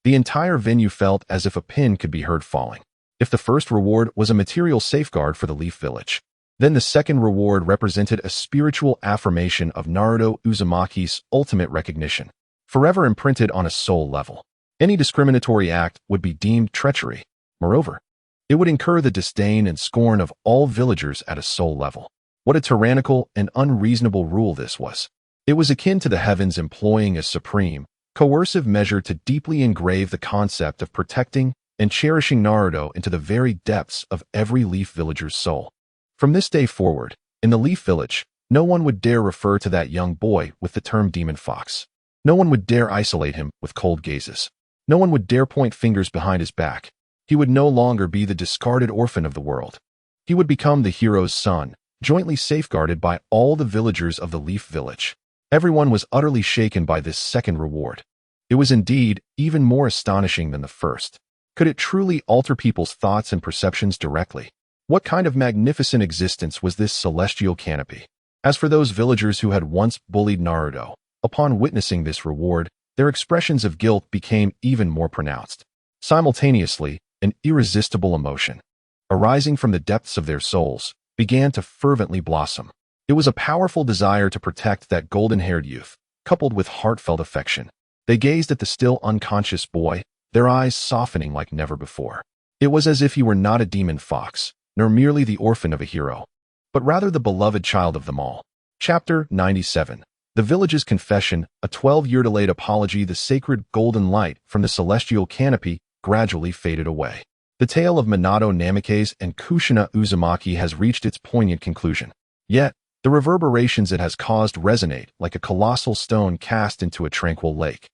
the entire venue felt as if a pin could be heard falling. If the first reward was a material safeguard for the Leaf Village, then the second reward represented a spiritual affirmation of Naruto Uzumaki's ultimate recognition, forever imprinted on a soul level. Any discriminatory act would be deemed treachery. Moreover, it would incur the disdain and scorn of all villagers at a soul level. What a tyrannical and unreasonable rule this was. It was akin to the heavens employing a supreme, coercive measure to deeply engrave the concept of protecting and cherishing Naruto into the very depths of every Leaf villager's soul. From this day forward, in the Leaf Village, no one would dare refer to that young boy with the term demon fox. No one would dare isolate him with cold gazes. No one would dare point fingers behind his back. He would no longer be the discarded orphan of the world. He would become the hero's son, jointly safeguarded by all the villagers of the Leaf Village. Everyone was utterly shaken by this second reward. It was indeed even more astonishing than the first. Could it truly alter people's thoughts and perceptions directly? What kind of magnificent existence was this celestial canopy? As for those villagers who had once bullied Naruto, upon witnessing this reward, their expressions of guilt became even more pronounced. Simultaneously, an irresistible emotion, arising from the depths of their souls, began to fervently blossom. It was a powerful desire to protect that golden-haired youth, coupled with heartfelt affection. They gazed at the still unconscious boy, their eyes softening like never before. It was as if he were not a demon fox, nor merely the orphan of a hero, but rather the beloved child of them all. Chapter 97. The Village's Confession, a 12-year delayed apology. The sacred golden light from the celestial canopy gradually faded away. The tale of Minato Namikaze and Kushina Uzumaki has reached its poignant conclusion. Yet, the reverberations it has caused resonate like a colossal stone cast into a tranquil lake,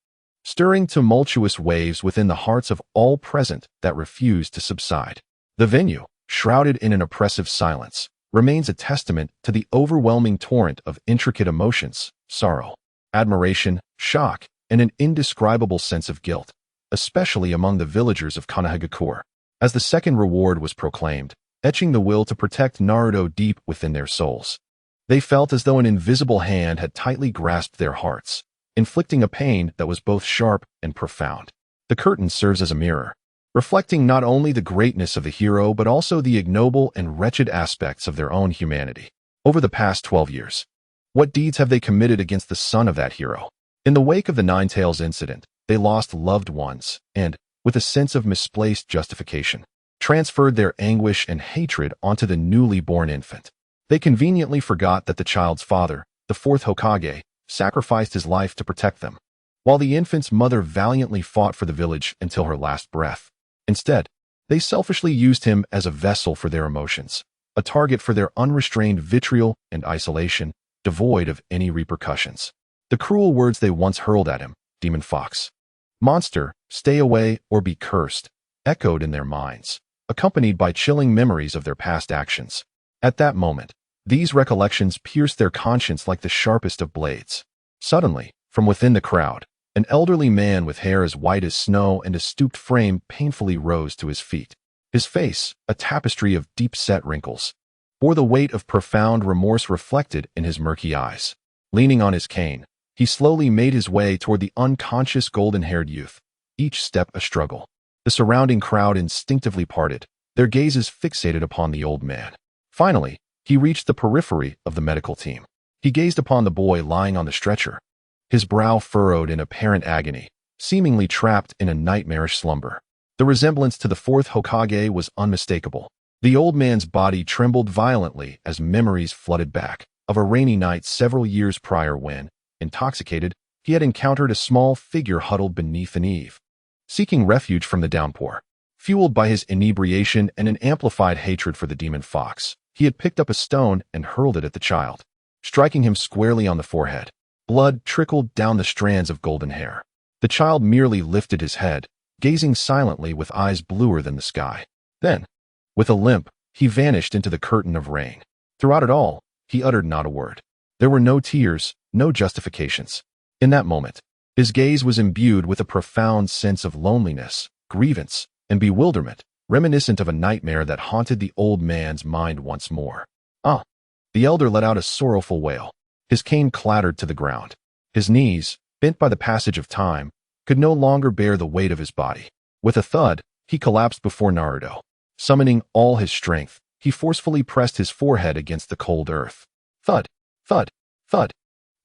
stirring tumultuous waves within the hearts of all present that refuse to subside. The venue, shrouded in an oppressive silence, remains a testament to the overwhelming torrent of intricate emotions, sorrow, admiration, shock, and an indescribable sense of guilt, especially among the villagers of Konoha. As the second reward was proclaimed, etching the will to protect Naruto deep within their souls, they felt as though an invisible hand had tightly grasped their hearts, inflicting a pain that was both sharp and profound. The curtain serves as a mirror, reflecting not only the greatness of the hero but also the ignoble and wretched aspects of their own humanity. Over the past 12 years, what deeds have they committed against the son of that hero? In the wake of the Ninetales incident, they lost loved ones and, with a sense of misplaced justification, transferred their anguish and hatred onto the newly born infant. They conveniently forgot that the child's father, the fourth Hokage, sacrificed his life to protect them, while the infant's mother valiantly fought for the village until her last breath. Instead, they selfishly used him as a vessel for their emotions, a target for their unrestrained vitriol and isolation, devoid of any repercussions. The cruel words they once hurled at him, demon fox, monster, stay away or be cursed, echoed in their minds, accompanied by chilling memories of their past actions. At that moment, these recollections pierced their conscience like the sharpest of blades. Suddenly, from within the crowd, an elderly man with hair as white as snow and a stooped frame painfully rose to his feet. His face, a tapestry of deep-set wrinkles, bore the weight of profound remorse reflected in his murky eyes. Leaning on his cane, he slowly made his way toward the unconscious golden-haired youth, each step a struggle. The surrounding crowd instinctively parted, their gazes fixated upon the old man. Finally, he reached the periphery of the medical team. He gazed upon the boy lying on the stretcher, his brow furrowed in apparent agony, seemingly trapped in a nightmarish slumber. The resemblance to the fourth Hokage was unmistakable. The old man's body trembled violently as memories flooded back of a rainy night several years prior when, intoxicated, he had encountered a small figure huddled beneath an eave, seeking refuge from the downpour. Fueled by his inebriation and an amplified hatred for the demon fox, he had picked up a stone and hurled it at the child, striking him squarely on the forehead. Blood trickled down the strands of golden hair. The child merely lifted his head, gazing silently with eyes bluer than the sky. Then, with a limp, he vanished into the curtain of rain. Throughout it all, he uttered not a word. There were no tears, no justifications. In that moment, his gaze was imbued with a profound sense of loneliness, grievance, and bewilderment, reminiscent of a nightmare that haunted the old man's mind once more. Ah! The elder let out a sorrowful wail. His cane clattered to the ground. His knees, bent by the passage of time, could no longer bear the weight of his body. With a thud, he collapsed before Naruto. Summoning all his strength, he forcefully pressed his forehead against the cold earth. Thud, thud, thud.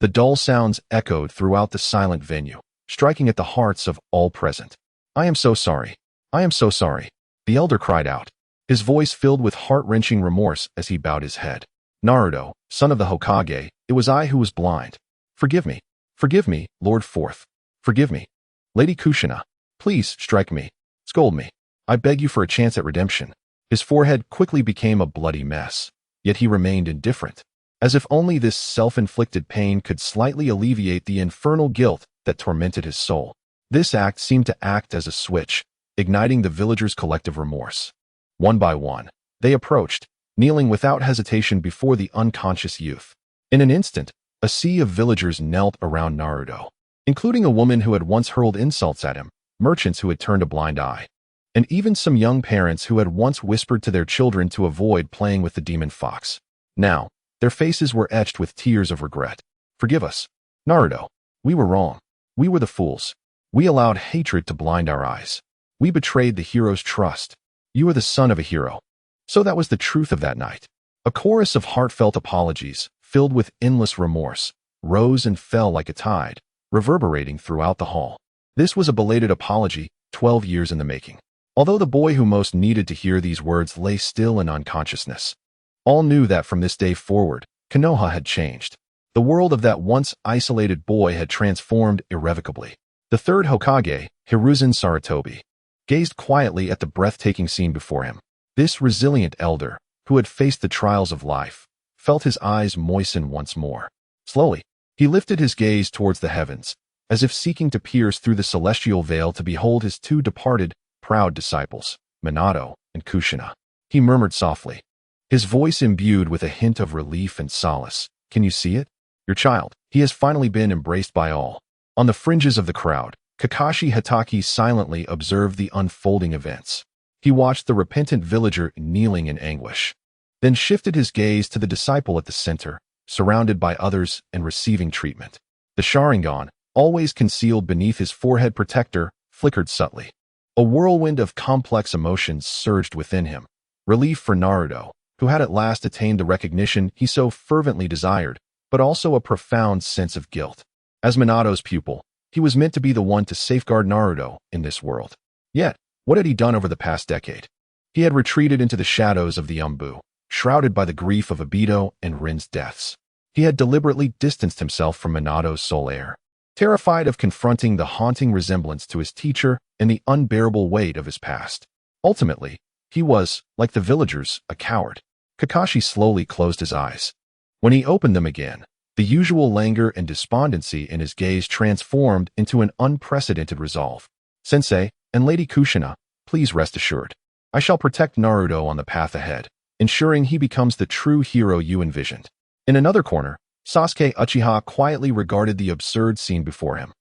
The dull sounds echoed throughout the silent venue, striking at the hearts of all present. "I am so sorry. I am so sorry," the elder cried out, his voice filled with heart-wrenching remorse as he bowed his head. "Naruto, son of the Hokage, it was I who was blind. Forgive me, Lord Fourth. Forgive me. Lady Kushina, please strike me, scold me. I beg you for a chance at redemption." His forehead quickly became a bloody mess, yet he remained indifferent, as if only this self-inflicted pain could slightly alleviate the infernal guilt that tormented his soul. This act seemed to act as a switch, igniting the villagers' collective remorse. One by one, they approached, kneeling without hesitation before the unconscious youth. In an instant, a sea of villagers knelt around Naruto, including a woman who had once hurled insults at him, merchants who had turned a blind eye, and even some young parents who had once whispered to their children to avoid playing with the demon fox. Now, their faces were etched with tears of regret. "Forgive us, Naruto. We were wrong. We were the fools. We allowed hatred to blind our eyes. We betrayed the hero's trust. You are the son of a hero." So that was the truth of that night. A chorus of heartfelt apologies, filled with endless remorse, rose and fell like a tide, reverberating throughout the hall. This was a belated apology, 12 years in the making. Although the boy who most needed to hear these words lay still in unconsciousness, all knew that from this day forward, Konoha had changed. The world of that once isolated boy had transformed irrevocably. The third Hokage, Hiruzen Sarutobi, gazed quietly at the breathtaking scene before him. This resilient elder, who had faced the trials of life, felt his eyes moisten once more. Slowly, he lifted his gaze towards the heavens, as if seeking to pierce through the celestial veil to behold his two departed, proud disciples, Minato and Kushina. He murmured softly, his voice imbued with a hint of relief and solace. "Can you see it? Your child. He has finally been embraced by all." On the fringes of the crowd, Kakashi Hatake silently observed the unfolding events. He watched the repentant villager kneeling in anguish, then shifted his gaze to the disciple at the center, surrounded by others and receiving treatment. The Sharingan, always concealed beneath his forehead protector, flickered subtly. A whirlwind of complex emotions surged within him. Relief for Naruto, who had at last attained the recognition he so fervently desired, but also a profound sense of guilt. As Minato's pupil, he was meant to be the one to safeguard Naruto in this world. Yet, what had he done over the past decade? He had retreated into the shadows of the Umbu, shrouded by the grief of Obito and Rin's deaths. He had deliberately distanced himself from Minato's sole heir, terrified of confronting the haunting resemblance to his teacher and the unbearable weight of his past. Ultimately, he was, like the villagers, a coward. Kakashi slowly closed his eyes. When he opened them again, the usual languor and despondency in his gaze transformed into an unprecedented resolve. "Sensei and Lady Kushina, please rest assured. I shall protect Naruto on the path ahead, ensuring he becomes the true hero you envisioned." In another corner, Sasuke Uchiha quietly regarded the absurd scene before him.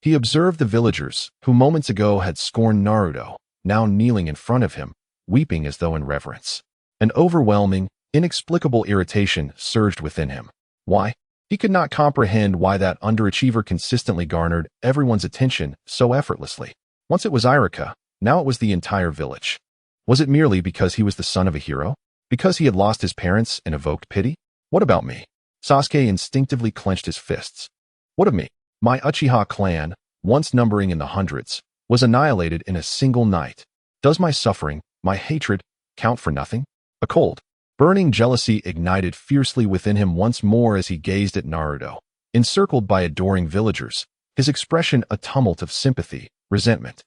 He observed the villagers, who moments ago had scorned Naruto, now kneeling in front of him, weeping as though in reverence. An overwhelming, inexplicable irritation surged within him. Why? He could not comprehend why that underachiever consistently garnered everyone's attention so effortlessly. Once it was Iruka, now it was the entire village. Was it merely because he was the son of a hero? Because he had lost his parents and evoked pity? What about me? Sasuke instinctively clenched his fists. What of me? My Uchiha clan, once numbering in the hundreds, was annihilated in a single night. Does my suffering, my hatred, count for nothing? A cold, burning jealousy ignited fiercely within him once more as he gazed at Naruto, encircled by adoring villagers, his expression a tumult of sympathy, resentment,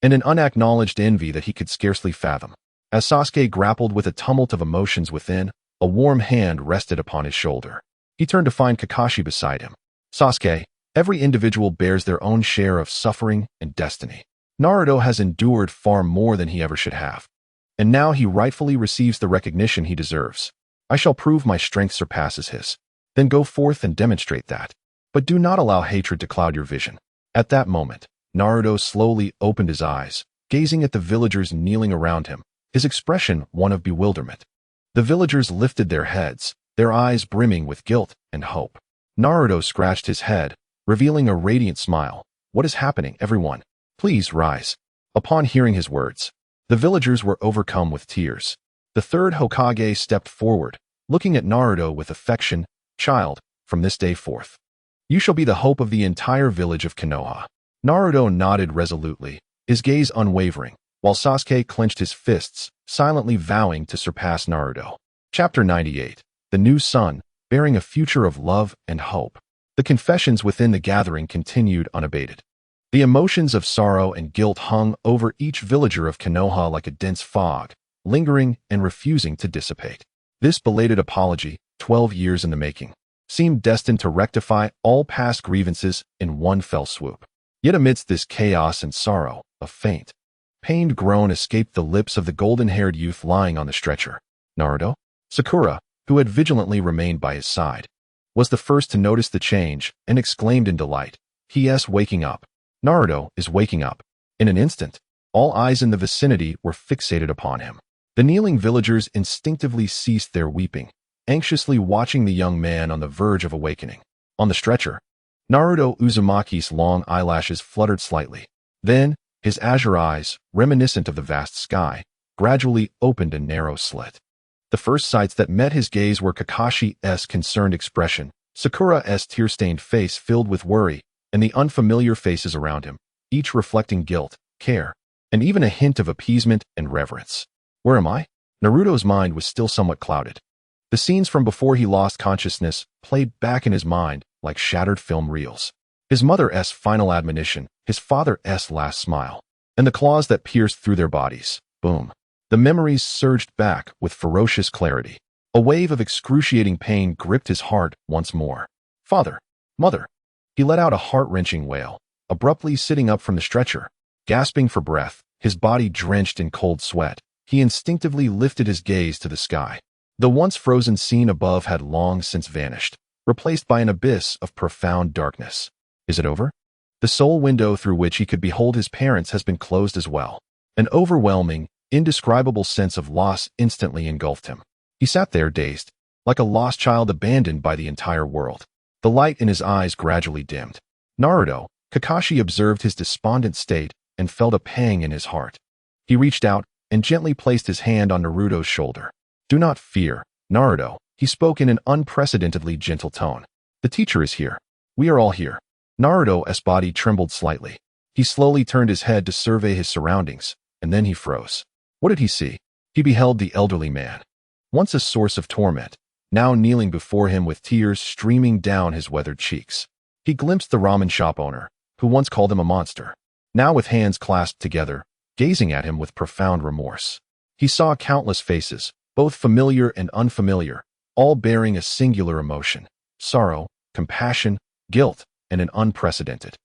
and an unacknowledged envy that he could scarcely fathom. As Sasuke grappled with a tumult of emotions within, a warm hand rested upon his shoulder. He turned to find Kakashi beside him. "Sasuke, every individual bears their own share of suffering and destiny. Naruto has endured far more than he ever should have, and now he rightfully receives the recognition he deserves. I shall prove my strength surpasses his. Then go forth and demonstrate that. But do not allow hatred to cloud your vision." At that moment, Naruto slowly opened his eyes, gazing at the villagers kneeling around him, his expression one of bewilderment. The villagers lifted their heads, their eyes brimming with guilt and hope. Naruto scratched his head, revealing a radiant smile. "What is happening, everyone? Please rise." Upon hearing his words, the villagers were overcome with tears. The third Hokage stepped forward, looking at Naruto with affection. "Child, from this day forth, you shall be the hope of the entire village of Konoha." Naruto nodded resolutely, his gaze unwavering, while Sasuke clenched his fists, silently vowing to surpass Naruto. Chapter 98. The New Sun, bearing a future of love and hope. The confessions within the gathering continued unabated. The emotions of sorrow and guilt hung over each villager of Konoha like a dense fog, lingering and refusing to dissipate. This belated apology, 12 years in the making, seemed destined to rectify all past grievances in one fell swoop. Yet amidst this chaos and sorrow, a faint, pained groan escaped the lips of the golden-haired youth lying on the stretcher. Naruto? Sakura, who had vigilantly remained by his side, was the first to notice the change and exclaimed in delight, "He is waking up. Naruto is waking up." In an instant, all eyes in the vicinity were fixated upon him. The kneeling villagers instinctively ceased their weeping, anxiously watching the young man on the verge of awakening. On the stretcher, Naruto Uzumaki's long eyelashes fluttered slightly. Then, his azure eyes, reminiscent of the vast sky, gradually opened a narrow slit. The first sights that met his gaze were Kakashi's concerned expression, Sakura's tear-stained face filled with worry, and the unfamiliar faces around him, each reflecting guilt, care, and even a hint of appeasement and reverence. Where am I? Naruto's mind was still somewhat clouded. The scenes from before he lost consciousness played back in his mind like shattered film reels. His mother's final admonition, his father's last smile, and the claws that pierced through their bodies. Boom. The memories surged back with ferocious clarity. A wave of excruciating pain gripped his heart once more. "Father! Mother!" He let out a heart-wrenching wail, abruptly sitting up from the stretcher. Gasping for breath, his body drenched in cold sweat, he instinctively lifted his gaze to the sky. The once frozen scene above had long since vanished, replaced by an abyss of profound darkness. Is it over? The sole window through which he could behold his parents has been closed as well. An overwhelming, indescribable sense of loss instantly engulfed him. He sat there dazed, like a lost child abandoned by the entire world. The light in his eyes gradually dimmed. Naruto, Kakashi observed his despondent state and felt a pang in his heart. He reached out and gently placed his hand on Naruto's shoulder. "Do not fear, Naruto," he spoke in an unprecedentedly gentle tone. "The teacher is here. We are all here." Naruto's body trembled slightly. He slowly turned his head to survey his surroundings, and then he froze. What did he see? He beheld the elderly man, once a source of torment, now kneeling before him with tears streaming down his weathered cheeks. He glimpsed the ramen shop owner, who once called him a monster, now with hands clasped together, gazing at him with profound remorse. He saw countless faces, both familiar and unfamiliar, all bearing a singular emotion: sorrow, compassion, guilt, and an unprecedented,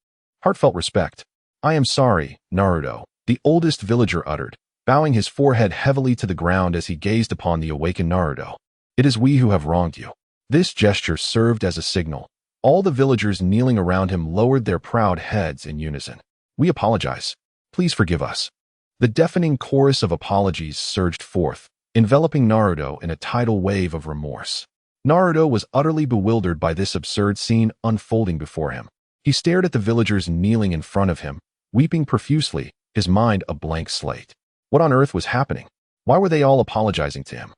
heartfelt respect. "I am sorry, Naruto," the oldest villager uttered, bowing his forehead heavily to the ground as he gazed upon the awakened Naruto. "It is we who have wronged you." This gesture served as a signal. All the villagers kneeling around him lowered their proud heads in unison. "We apologize. Please forgive us." The deafening chorus of apologies surged forth, enveloping Naruto in a tidal wave of remorse. Naruto was utterly bewildered by this absurd scene unfolding before him. He stared at the villagers kneeling in front of him, weeping profusely, his mind a blank slate. What on earth was happening? Why were they all apologizing to him?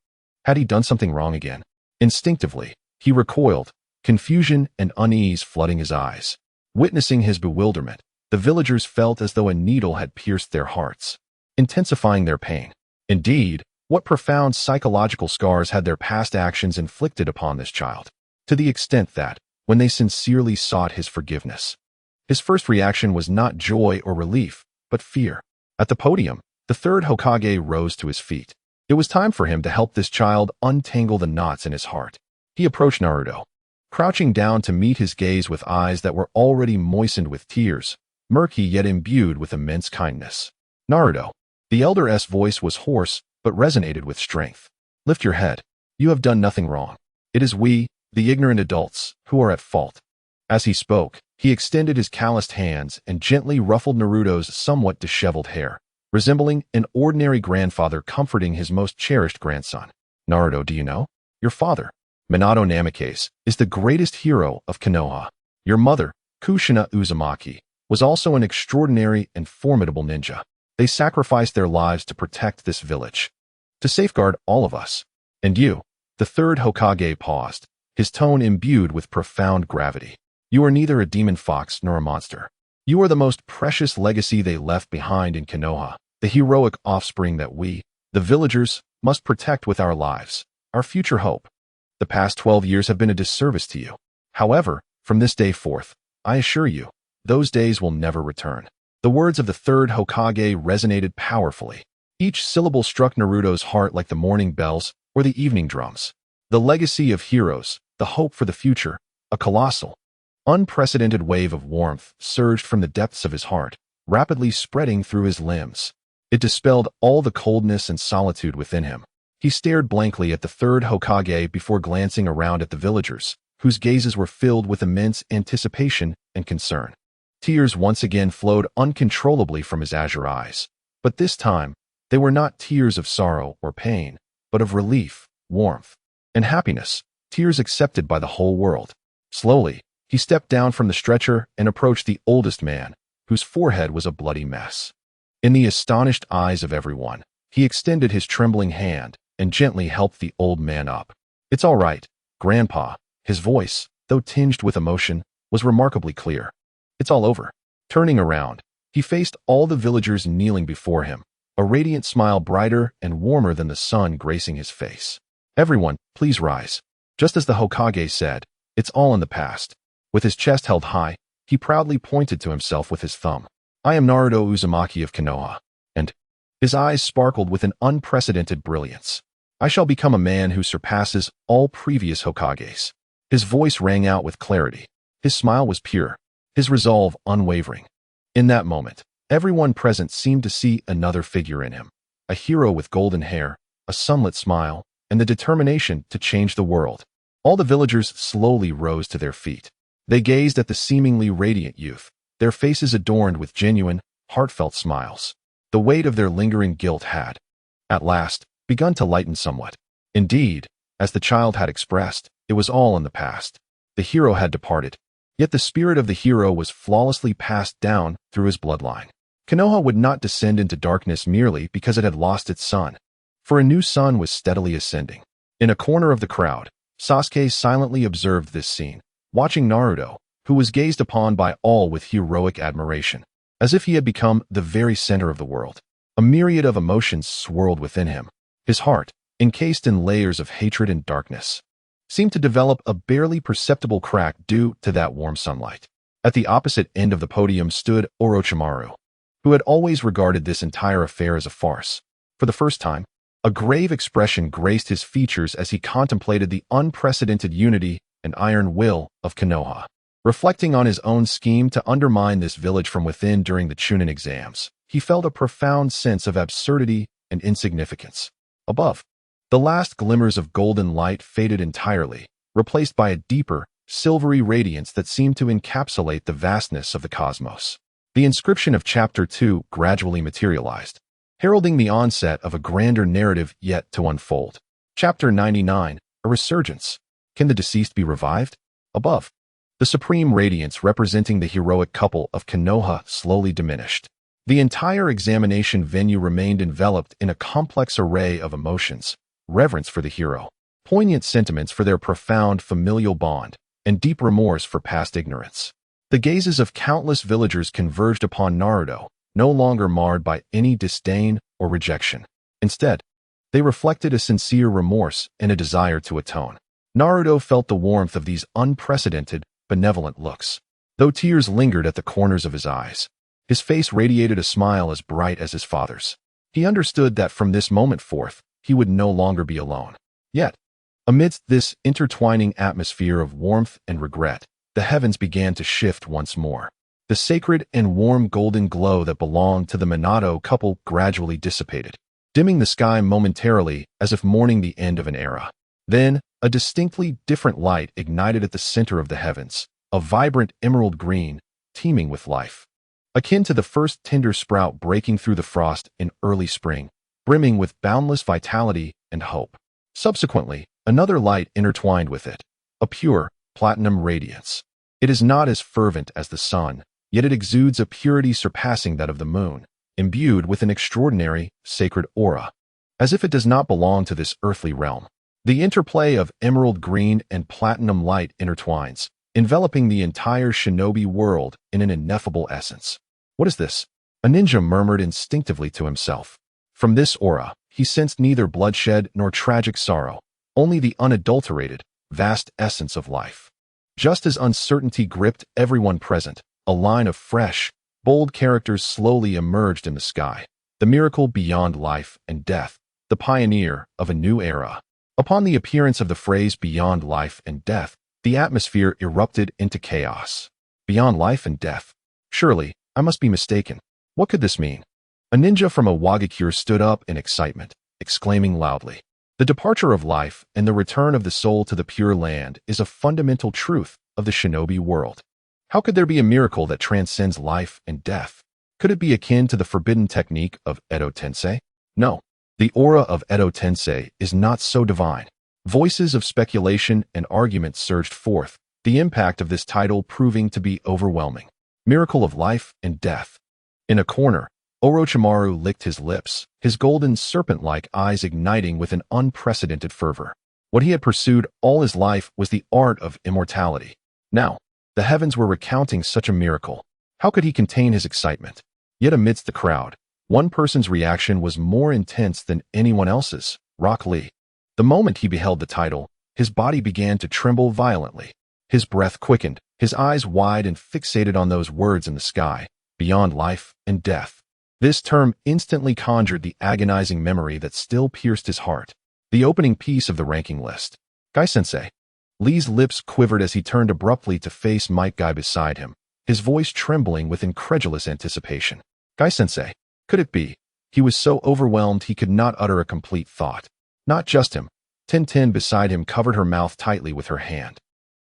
Had he done something wrong again? Instinctively, he recoiled, confusion and unease flooding his eyes. Witnessing his bewilderment, the villagers felt as though a needle had pierced their hearts, intensifying their pain. Indeed, what profound psychological scars had their past actions inflicted upon this child? To the extent that, when they sincerely sought his forgiveness, his first reaction was not joy or relief, but fear. At the podium, the third Hokage rose to his feet. It was time for him to help this child untangle the knots in his heart. He approached Naruto, crouching down to meet his gaze with eyes that were already moistened with tears, murky yet imbued with immense kindness. "Naruto." The elder's voice was hoarse, but resonated with strength. "Lift your head. You have done nothing wrong. It is we, the ignorant adults, who are at fault." As he spoke, he extended his calloused hands and gently ruffled Naruto's somewhat disheveled hair, resembling an ordinary grandfather comforting his most cherished grandson. "Naruto, do you know? Your father, Minato Namikaze, is the greatest hero of Konoha. Your mother, Kushina Uzumaki, was also an extraordinary and formidable ninja. They sacrificed their lives to protect this village, to safeguard all of us. And you, the third Hokage paused, his tone imbued with profound gravity. You are neither a demon fox nor a monster. You are the most precious legacy they left behind in Konoha, the heroic offspring that we, the villagers, must protect with our lives, our future hope. The past 12 years have been a disservice to you. However, from this day forth, I assure you, those days will never return. The words of the third Hokage resonated powerfully. Each syllable struck Naruto's heart like the morning bells or the evening drums. The legacy of heroes, the hope for the future, a colossal, unprecedented wave of warmth surged from the depths of his heart, rapidly spreading through his limbs. It dispelled all the coldness and solitude within him. He stared blankly at the third Hokage before glancing around at the villagers, whose gazes were filled with immense anticipation and concern. Tears once again flowed uncontrollably from his azure eyes. But this time, they were not tears of sorrow or pain, but of relief, warmth, and happiness, tears accepted by the whole world. Slowly, he stepped down from the stretcher and approached the oldest man, whose forehead was a bloody mess. In the astonished eyes of everyone, he extended his trembling hand and gently helped the old man up. "It's all right, Grandpa." His voice, though tinged with emotion, was remarkably clear. "It's all over." Turning around, he faced all the villagers kneeling before him, a radiant smile brighter and warmer than the sun gracing his face. "Everyone, please rise." Just as the Hokage said, "It's all in the past." With his chest held high, he proudly pointed to himself with his thumb. "I am Naruto Uzumaki of Konoha." And his eyes sparkled with an unprecedented brilliance. "I shall become a man who surpasses all previous Hokages." His voice rang out with clarity. His smile was pure, his resolve unwavering. In that moment, everyone present seemed to see another figure in him, a hero with golden hair, a sunlit smile, and the determination to change the world. All the villagers slowly rose to their feet. They gazed at the seemingly radiant youth, their faces adorned with genuine, heartfelt smiles. The weight of their lingering guilt had, at last, begun to lighten somewhat. Indeed, as the child had expressed, it was all in the past. The hero had departed, yet the spirit of the hero was flawlessly passed down through his bloodline. Konoha would not descend into darkness merely because it had lost its sun, for a new sun was steadily ascending. In a corner of the crowd, Sasuke silently observed this scene, watching Naruto, who was gazed upon by all with heroic admiration, as if he had become the very center of the world. A myriad of emotions swirled within him. His heart, encased in layers of hatred and darkness, seemed to develop a barely perceptible crack due to that warm sunlight. At the opposite end of the podium stood Orochimaru, who had always regarded this entire affair as a farce. For the first time, a grave expression graced his features as he contemplated the unprecedented unity and iron will of Konoha. Reflecting on his own scheme to undermine this village from within during the Chuunin Exams, he felt a profound sense of absurdity and insignificance. Above, the last glimmers of golden light faded entirely, replaced by a deeper, silvery radiance that seemed to encapsulate the vastness of the cosmos. The inscription of Chapter 2 gradually materialized, heralding the onset of a grander narrative yet to unfold. Chapter 99, A Resurgence. Can the deceased be revived? Above, the supreme radiance representing the heroic couple of Konoha slowly diminished. The entire examination venue remained enveloped in a complex array of emotions: reverence for the hero, poignant sentiments for their profound familial bond, and deep remorse for past ignorance. The gazes of countless villagers converged upon Naruto, no longer marred by any disdain or rejection. Instead, they reflected a sincere remorse and a desire to atone. Naruto felt the warmth of these unprecedented, benevolent looks. Though tears lingered at the corners of his eyes, his face radiated a smile as bright as his father's. He understood that from this moment forth, he would no longer be alone. Yet, amidst this intertwining atmosphere of warmth and regret, the heavens began to shift once more. The sacred and warm golden glow that belonged to the Minato couple gradually dissipated, dimming the sky momentarily as if mourning the end of an era. Then, a distinctly different light ignited at the center of the heavens, a vibrant emerald green, teeming with life. Akin to the first tender sprout breaking through the frost in early spring, brimming with boundless vitality and hope. Subsequently, another light intertwined with it, a pure, platinum radiance. It is not as fervent as the sun, yet it exudes a purity surpassing that of the moon, imbued with an extraordinary, sacred aura, as if it does not belong to this earthly realm. The interplay of emerald green and platinum light intertwines, enveloping the entire shinobi world in an ineffable essence. What is this? A ninja murmured instinctively to himself. From this aura, he sensed neither bloodshed nor tragic sorrow, only the unadulterated, vast essence of life. Just as uncertainty gripped everyone present, a line of fresh, bold characters slowly emerged in the sky. The miracle beyond life and death, the pioneer of a new era. Upon the appearance of the phrase beyond life and death, the atmosphere erupted into chaos. Beyond life and death. Surely, I must be mistaken. What could this mean? A ninja from a Wagakure stood up in excitement, exclaiming loudly. The departure of life and the return of the soul to the Pure Land is a fundamental truth of the shinobi world. How could there be a miracle that transcends life and death? Could it be akin to the forbidden technique of Edo Tensei? No. The aura of Edo Tensei is not so divine. Voices of speculation and argument surged forth, the impact of this title proving to be overwhelming. Miracle of life and death. In a corner, Orochimaru licked his lips, his golden serpent-like eyes igniting with an unprecedented fervor. What he had pursued all his life was the art of immortality. Now, the heavens were recounting such a miracle. How could he contain his excitement? Yet amidst the crowd, one person's reaction was more intense than anyone else's, Rock Lee. The moment he beheld the title, his body began to tremble violently. His breath quickened, his eyes wide and fixated on those words in the sky, beyond life and death. This term instantly conjured the agonizing memory that still pierced his heart. The opening piece of the ranking list. Gai-sensei. Lee's lips quivered as he turned abruptly to face Might Guy beside him, his voice trembling with incredulous anticipation. Gai-sensei. Could it be? He was so overwhelmed he could not utter a complete thought. Not just him. Tintin beside him covered her mouth tightly with her hand,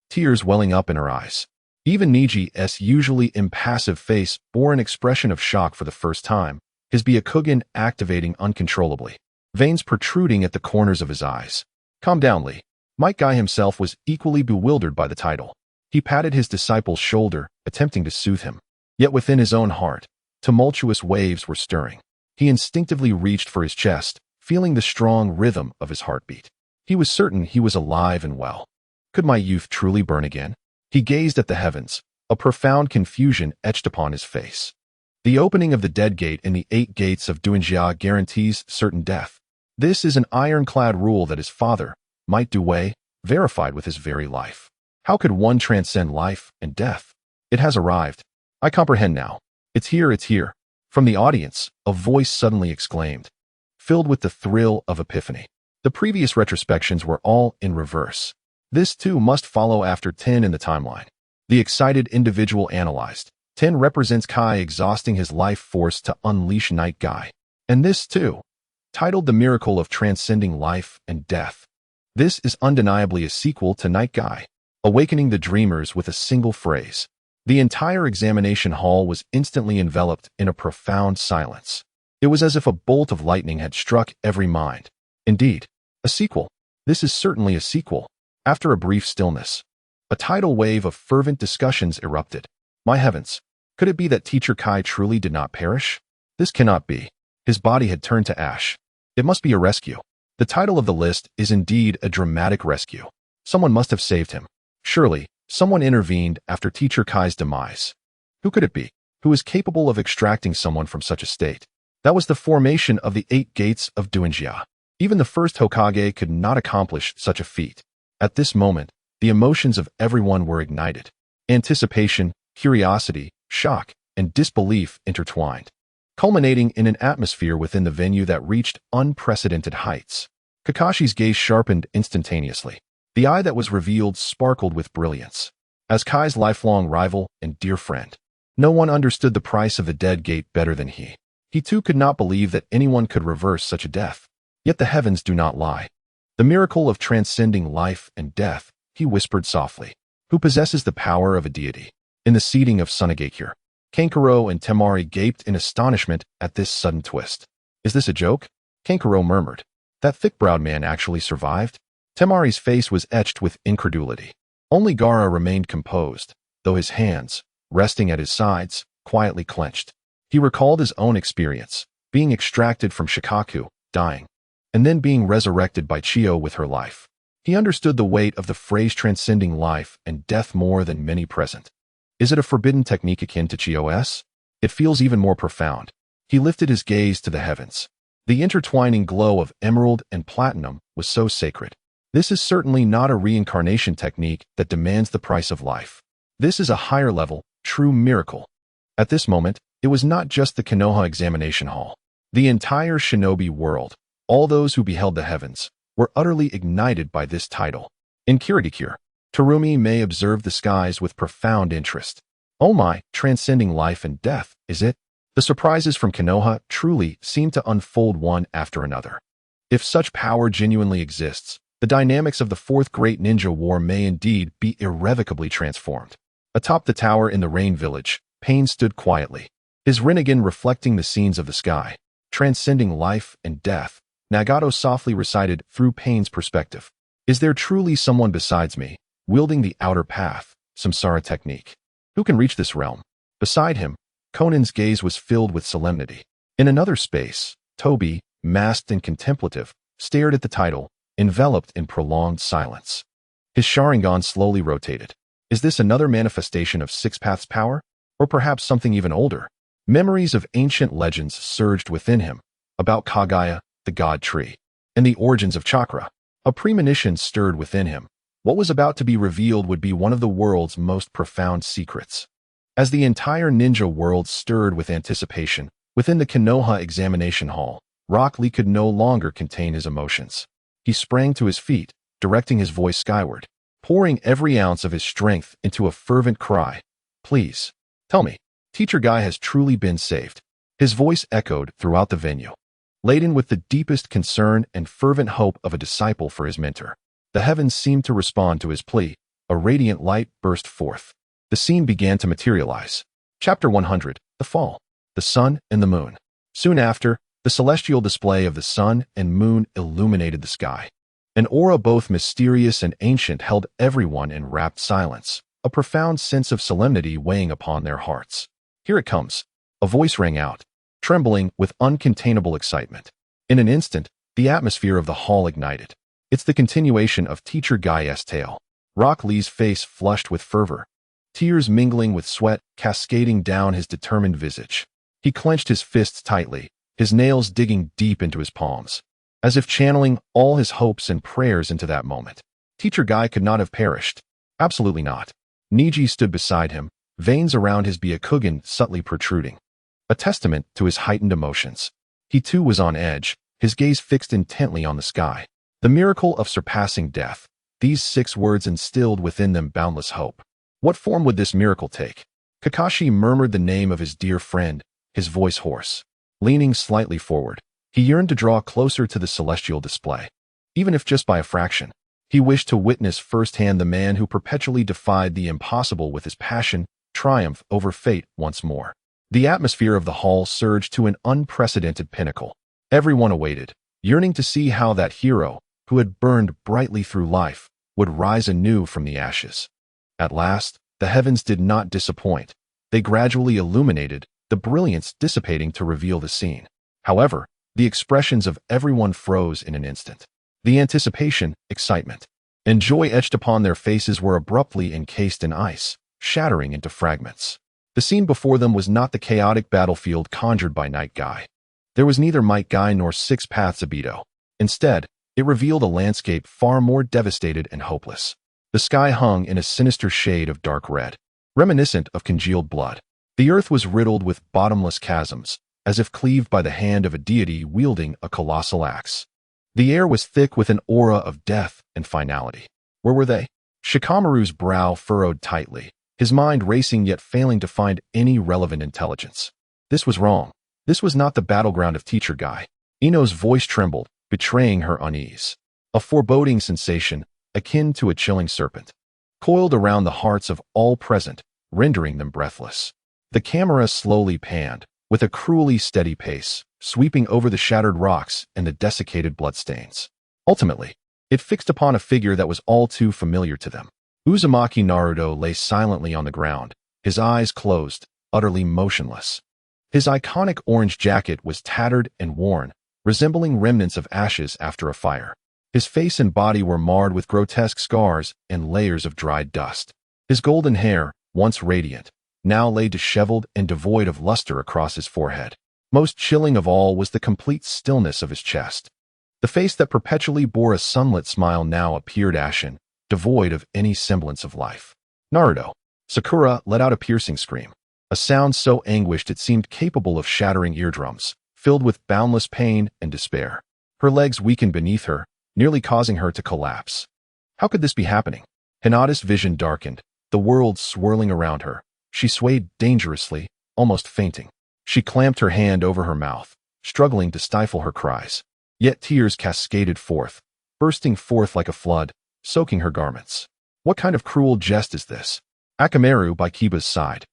tears welling up in her eyes. Even Niji's usually impassive face bore an expression of shock for the first time, his Byakugan activating uncontrollably, veins protruding at the corners of his eyes. Calm down, Lee. Might Guy himself was equally bewildered by the title. He patted his disciple's shoulder, attempting to soothe him. Yet within his own heart, tumultuous waves were stirring. He instinctively reached for his chest, feeling the strong rhythm of his heartbeat. He was certain he was alive and well. Could my youth truly burn again? He gazed at the heavens, a profound confusion etched upon his face. The opening of the dead gate in the 8 Gates of Ninjutsu guarantees certain death. This is an ironclad rule that his father, Might Due, verified with his very life. How could one transcend life and death? It has arrived. I comprehend now. It's here, it's here. From the audience, a voice suddenly exclaimed, filled with the thrill of epiphany. The previous retrospections were all in reverse. This too must follow after 10 in the timeline. The excited individual analyzed. 10 represents Kai exhausting his life force to unleash Night Guy. And this too, titled The Miracle of Transcending Life and Death. This is undeniably a sequel to Night Guy, awakening the dreamers with a single phrase. The entire examination hall was instantly enveloped in a profound silence. It was as if a bolt of lightning had struck every mind. Indeed, a sequel. This is certainly a sequel. After a brief stillness, a tidal wave of fervent discussions erupted. My heavens, could it be that Teacher Kai truly did not perish? This cannot be. His body had turned to ash. It must be a rescue. The title of the list is indeed a dramatic rescue. Someone must have saved him. Surely, someone intervened after Teacher Kai's demise. Who could it be? Who is capable of extracting someone from such a state? That was the formation of the 8 Gates of Ninjutsu. Even the first Hokage could not accomplish such a feat. At this moment, the emotions of everyone were ignited. Anticipation, curiosity, shock, and disbelief intertwined, culminating in an atmosphere within the venue that reached unprecedented heights. Kakashi's gaze sharpened instantaneously. The eye that was revealed sparkled with brilliance. As Kai's lifelong rival and dear friend, no one understood the price of the dead gate better than he. He too could not believe that anyone could reverse such a death. Yet the heavens do not lie. The miracle of transcending life and death, he whispered softly. Who possesses the power of a deity? In the seating of Sunagakure, Kankuro and Temari gaped in astonishment at this sudden twist. Is this a joke? Kankuro murmured. That thick-browed man actually survived? Temari's face was etched with incredulity. Only Gaara remained composed, though his hands, resting at his sides, quietly clenched. He recalled his own experience, being extracted from Shikaku, dying, and then being resurrected by Chiyo with her life. He understood the weight of the phrase transcending life and death more than many present. Is it a forbidden technique akin to Chiyo's? It feels even more profound. He lifted his gaze to the heavens. The intertwining glow of emerald and platinum was so sacred. This is certainly not a reincarnation technique that demands the price of life. This is a higher level, true miracle. At this moment, it was not just the Konoha examination hall. The entire shinobi world, all those who beheld the heavens, were utterly ignited by this title. In Kirigakure, Terumi may observe the skies with profound interest. Oh my, transcending life and death, is it? The surprises from Konoha truly seem to unfold one after another. If such power genuinely exists, the dynamics of the Fourth Great Ninja War may indeed be irrevocably transformed. Atop the tower in the Rain Village, Pain stood quietly, his Rinnegan reflecting the scenes of the sky. Transcending life and death, Nagato softly recited through Pain's perspective. Is there truly someone besides me, wielding the outer path, samsara technique? Who can reach this realm? Beside him, Konin's gaze was filled with solemnity. In another space, Tobi, masked and contemplative, stared at the title, enveloped in prolonged silence. His Sharingan slowly rotated. Is this another manifestation of Six Paths power? Or perhaps something even older? Memories of ancient legends surged within him, about Kaguya, the god tree, and the origins of chakra. A premonition stirred within him. What was about to be revealed would be one of the world's most profound secrets. As the entire ninja world stirred with anticipation, within the Konoha examination hall, Rock Lee could no longer contain his emotions. He sprang to his feet, directing his voice skyward, pouring every ounce of his strength into a fervent cry. Please, tell me, Teacher Guy has truly been saved. His voice echoed throughout the venue, laden with the deepest concern and fervent hope of a disciple for his mentor. The heavens seemed to respond to his plea. A radiant light burst forth. The scene began to materialize. Chapter 100, The Fall, the Sun and the Moon. Soon after, the celestial display of the sun and moon illuminated the sky. An aura both mysterious and ancient held everyone in rapt silence, a profound sense of solemnity weighing upon their hearts. Here it comes. A voice rang out, trembling with uncontainable excitement. In an instant, the atmosphere of the hall ignited. It's the continuation of Teacher Guy's tale. Rock Lee's face flushed with fervor, tears mingling with sweat cascading down his determined visage. He clenched his fists tightly, his nails digging deep into his palms, as if channeling all his hopes and prayers into that moment. Teacher Guy could not have perished. Absolutely not. Niji stood beside him, veins around his Byakugan subtly protruding, a testament to his heightened emotions. He too was on edge, his gaze fixed intently on the sky. The miracle of surpassing death. These 6 words instilled within them boundless hope. What form would this miracle take? Kakashi murmured the name of his dear friend, his voice hoarse. Leaning slightly forward, he yearned to draw closer to the celestial display. Even if just by a fraction, he wished to witness firsthand the man who perpetually defied the impossible with his passion, triumph over fate once more. The atmosphere of the hall surged to an unprecedented pinnacle. Everyone awaited, yearning to see how that hero, who had burned brightly through life, would rise anew from the ashes. At last, the heavens did not disappoint. They gradually illuminated, the brilliance dissipating to reveal the scene. However, the expressions of everyone froze in an instant. The anticipation, excitement, and joy etched upon their faces were abruptly encased in ice, shattering into fragments. The scene before them was not the chaotic battlefield conjured by Night Guy. There was neither Might Guy nor Six Paths Obito. Instead, it revealed a landscape far more devastated and hopeless. The sky hung in a sinister shade of dark red, reminiscent of congealed blood. The earth was riddled with bottomless chasms, as if cleaved by the hand of a deity wielding a colossal axe. The air was thick with an aura of death and finality. Where were they? Shikamaru's brow furrowed tightly, his mind racing yet failing to find any relevant intelligence. This was wrong. This was not the battleground of Teacher Guy. Ino's voice trembled, betraying her unease. A foreboding sensation, akin to a chilling serpent, coiled around the hearts of all present, rendering them breathless. The camera slowly panned, with a cruelly steady pace, sweeping over the shattered rocks and the desiccated bloodstains. Ultimately, it fixed upon a figure that was all too familiar to them. Uzumaki Naruto lay silently on the ground, his eyes closed, utterly motionless. His iconic orange jacket was tattered and worn, resembling remnants of ashes after a fire. His face and body were marred with grotesque scars and layers of dried dust. His golden hair, once radiant, now lay disheveled and devoid of luster across his forehead. Most chilling of all was the complete stillness of his chest. The face that perpetually bore a sunlit smile now appeared ashen, devoid of any semblance of life. Naruto. Sakura let out a piercing scream, a sound so anguished it seemed capable of shattering eardrums, filled with boundless pain and despair. Her legs weakened beneath her, nearly causing her to collapse. How could this be happening? Hinata's vision darkened, the world swirling around her. She swayed dangerously, almost fainting. She clamped her hand over her mouth, struggling to stifle her cries. Yet tears cascaded forth, bursting forth like a flood, soaking her garments. What kind of cruel jest is this? Akamaru by Kiba's side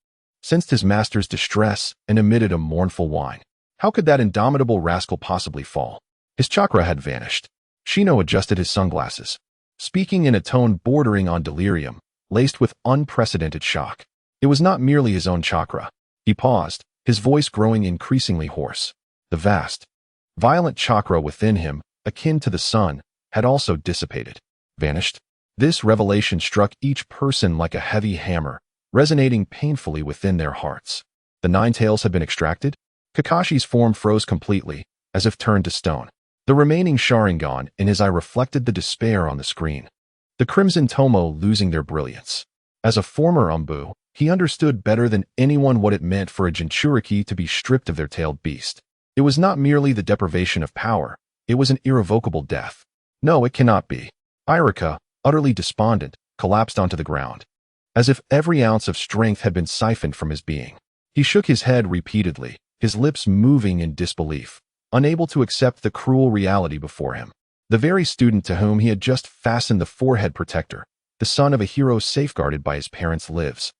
sensed his master's distress and emitted a mournful whine. How could that indomitable rascal possibly fall? His chakra had vanished. Shino adjusted his sunglasses, speaking in a tone bordering on delirium, laced with unprecedented shock. It was not merely his own chakra. He paused, his voice growing increasingly hoarse. The vast, violent chakra within him, akin to the sun, had also dissipated, vanished. This revelation struck each person like a heavy hammer, resonating painfully within their hearts. The nine tails had been extracted? Kakashi's form froze completely, as if turned to stone. The remaining Sharingan in his eye reflected the despair on the screen. The Crimson Tomo losing their brilliance. As a former Umbu, he understood better than anyone what it meant for a Jinchuriki to be stripped of their tailed beast. It was not merely the deprivation of power, it was an irrevocable death. No, it cannot be. Irika, utterly despondent, collapsed onto the ground, as if every ounce of strength had been siphoned from his being. He shook his head repeatedly, his lips moving in disbelief, unable to accept the cruel reality before him. The very student to whom he had just fastened the forehead protector, the son of a hero safeguarded by his parents, lives.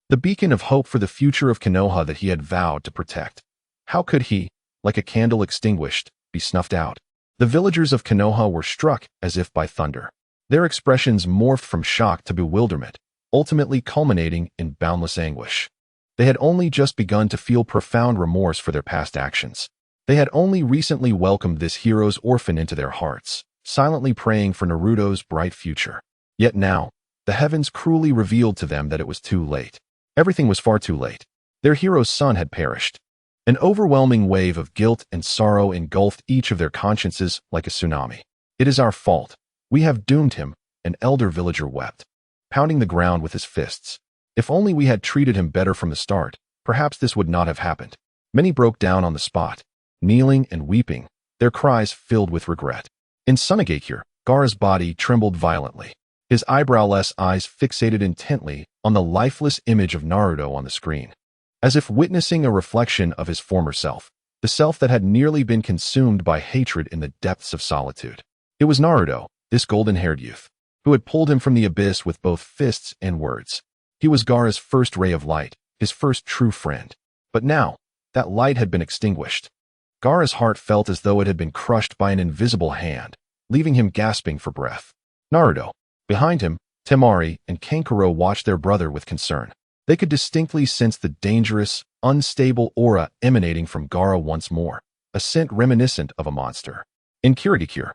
The beacon of hope for the future of Konoha that he had vowed to protect. How could he, like a candle extinguished, be snuffed out? The villagers of Konoha were struck as if by thunder. Their expressions morphed from shock to bewilderment, ultimately culminating in boundless anguish. They had only just begun to feel profound remorse for their past actions. They had only recently welcomed this hero's orphan into their hearts, silently praying for Naruto's bright future. Yet now, the heavens cruelly revealed to them that it was too late. Everything was far too late. Their hero's son had perished. An overwhelming wave of guilt and sorrow engulfed each of their consciences like a tsunami. It is our fault. We have doomed him, an elder villager wept, pounding the ground with his fists. If only we had treated him better from the start, perhaps this would not have happened. Many broke down on the spot, kneeling and weeping, their cries filled with regret. In Sunagakure, Gaara's body trembled violently, his eyebrowless eyes fixated intently on the lifeless image of Naruto on the screen, as if witnessing a reflection of his former self, the self that had nearly been consumed by hatred in the depths of solitude. It was Naruto, this golden-haired youth, who had pulled him from the abyss with both fists and words. He was Gaara's first ray of light, his first true friend. But now, that light had been extinguished. Gaara's heart felt as though it had been crushed by an invisible hand, leaving him gasping for breath. Naruto. Behind him, Temari and Kankuro watched their brother with concern. They could distinctly sense the dangerous, unstable aura emanating from Gaara once more, a scent reminiscent of a monster. In Kirigakure,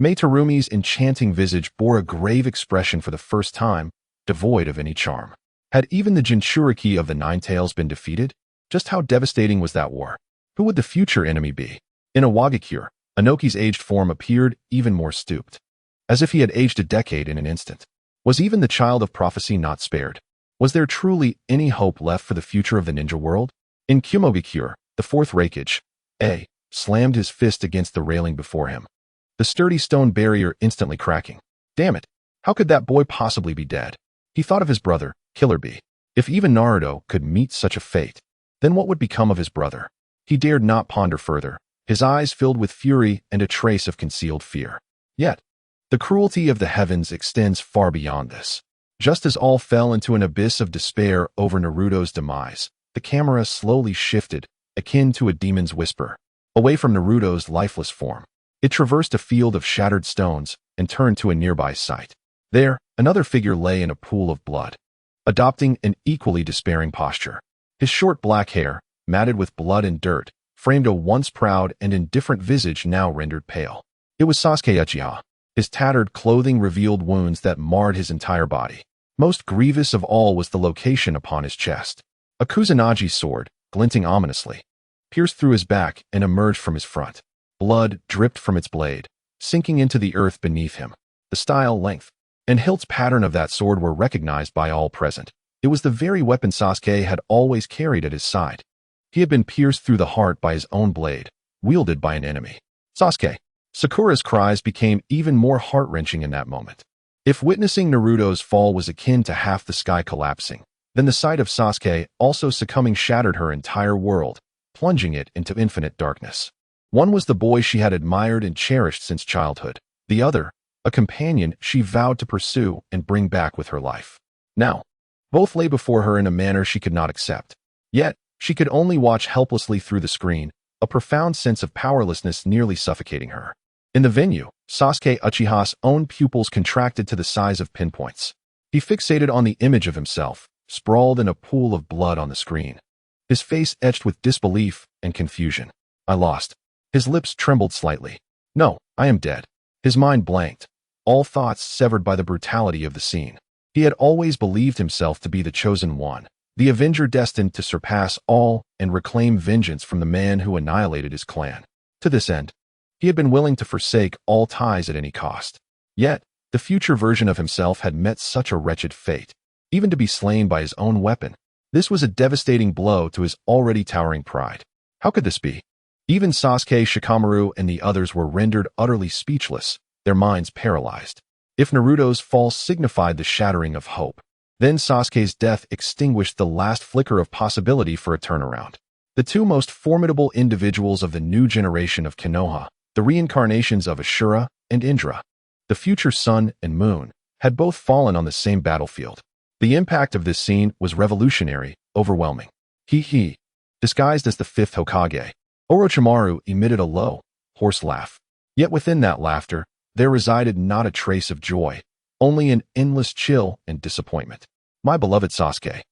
Mei Terumi's enchanting visage bore a grave expression for the first time, devoid of any charm. Had even the Jinchuriki of the Nine Tails been defeated? Just how devastating was that war? Who would the future enemy be? In Iwagakure, Inoki's aged form appeared even more stooped, as if he had aged a decade in an instant. Was even the child of prophecy not spared? Was there truly any hope left for the future of the ninja world? In Kumogakure, the fourth Raikage, A, slammed his fist against the railing before him, the sturdy stone barrier instantly cracking. Damn it, how could that boy possibly be dead? He thought of his brother, Killer Bee. If even Naruto could meet such a fate, then what would become of his brother? He dared not ponder further, his eyes filled with fury and a trace of concealed fear. Yet, the cruelty of the heavens extends far beyond this. Just as all fell into an abyss of despair over Naruto's demise, the camera slowly shifted, akin to a demon's whisper, away from Naruto's lifeless form. It traversed a field of shattered stones and turned to a nearby site. There, another figure lay in a pool of blood, adopting an equally despairing posture. His short black hair, matted with blood and dirt, framed a once proud and indifferent visage now rendered pale. It was Sasuke Uchiha. His tattered clothing revealed wounds that marred his entire body. Most grievous of all was the location upon his chest. A Kusanagi sword, glinting ominously, pierced through his back and emerged from his front. Blood dripped from its blade, sinking into the earth beneath him. The style, length, and hilt's pattern of that sword were recognized by all present. It was the very weapon Sasuke had always carried at his side. He had been pierced through the heart by his own blade, wielded by an enemy. Sasuke! Sakura's cries became even more heart-wrenching in that moment. If witnessing Naruto's fall was akin to half the sky collapsing, then the sight of Sasuke also succumbing shattered her entire world, plunging it into infinite darkness. One was the boy she had admired and cherished since childhood. The other, a companion she vowed to pursue and bring back with her life. Now, both lay before her in a manner she could not accept. Yet, she could only watch helplessly through the screen, a profound sense of powerlessness nearly suffocating her. In the venue, Sasuke Uchiha's own pupils contracted to the size of pinpoints. He fixated on the image of himself, sprawled in a pool of blood on the screen. His face etched with disbelief and confusion. I lost. His lips trembled slightly. No, I am dead. His mind blanked, all thoughts severed by the brutality of the scene. He had always believed himself to be the chosen one, the avenger destined to surpass all and reclaim vengeance from the man who annihilated his clan. To this end, he had been willing to forsake all ties at any cost. Yet, the future version of himself had met such a wretched fate, even to be slain by his own weapon. This was a devastating blow to his already towering pride. How could this be? Even Sasuke, Shikamaru, and the others were rendered utterly speechless, their minds paralyzed. If Naruto's fall signified the shattering of hope, then Sasuke's death extinguished the last flicker of possibility for a turnaround. The two most formidable individuals of the new generation of Konoha, the reincarnations of Ashura and Indra, the future sun and moon, had both fallen on the same battlefield. The impact of this scene was revolutionary, overwhelming. He, disguised as the fifth Hokage, Orochimaru emitted a low, hoarse laugh. Yet within that laughter, there resided not a trace of joy, only an endless chill and disappointment. My beloved Sasuke,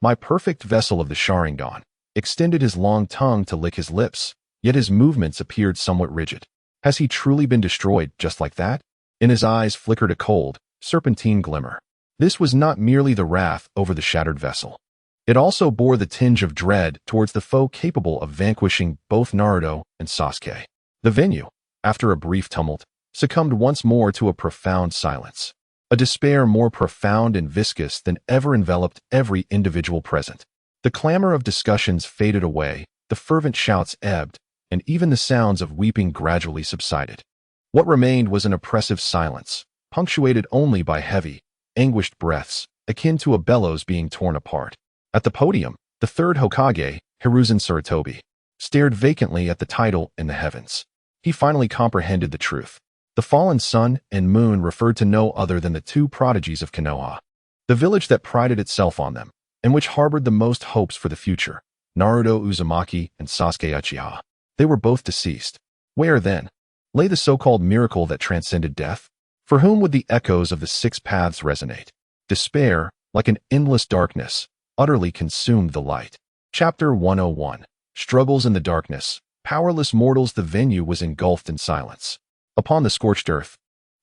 my perfect vessel of the Sharingan, extended his long tongue to lick his lips, yet his movements appeared somewhat rigid. Has he truly been destroyed just like that? In his eyes flickered a cold, serpentine glimmer. This was not merely the wrath over the shattered vessel. It also bore the tinge of dread towards the foe capable of vanquishing both Naruto and Sasuke. The venue, after a brief tumult, succumbed once more to a profound silence. A despair more profound and viscous than ever enveloped every individual present. The clamor of discussions faded away, the fervent shouts ebbed, and even the sounds of weeping gradually subsided. What remained was an oppressive silence, punctuated only by heavy, anguished breaths, akin to a bellows being torn apart. At the podium, the third Hokage, Hiruzen Sarutobi, stared vacantly at the title in the heavens. He finally comprehended the truth. The fallen sun and moon referred to no other than the two prodigies of Konoha, the village that prided itself on them, and which harbored the most hopes for the future, Naruto Uzumaki and Sasuke Uchiha. They were both deceased. Where, then, lay the so-called miracle that transcended death? For whom would the echoes of the six paths resonate? Despair, like an endless darkness, utterly consumed the light. Chapter 101. Struggles in the darkness. Powerless mortals. The venue was engulfed in silence. Upon the scorched earth,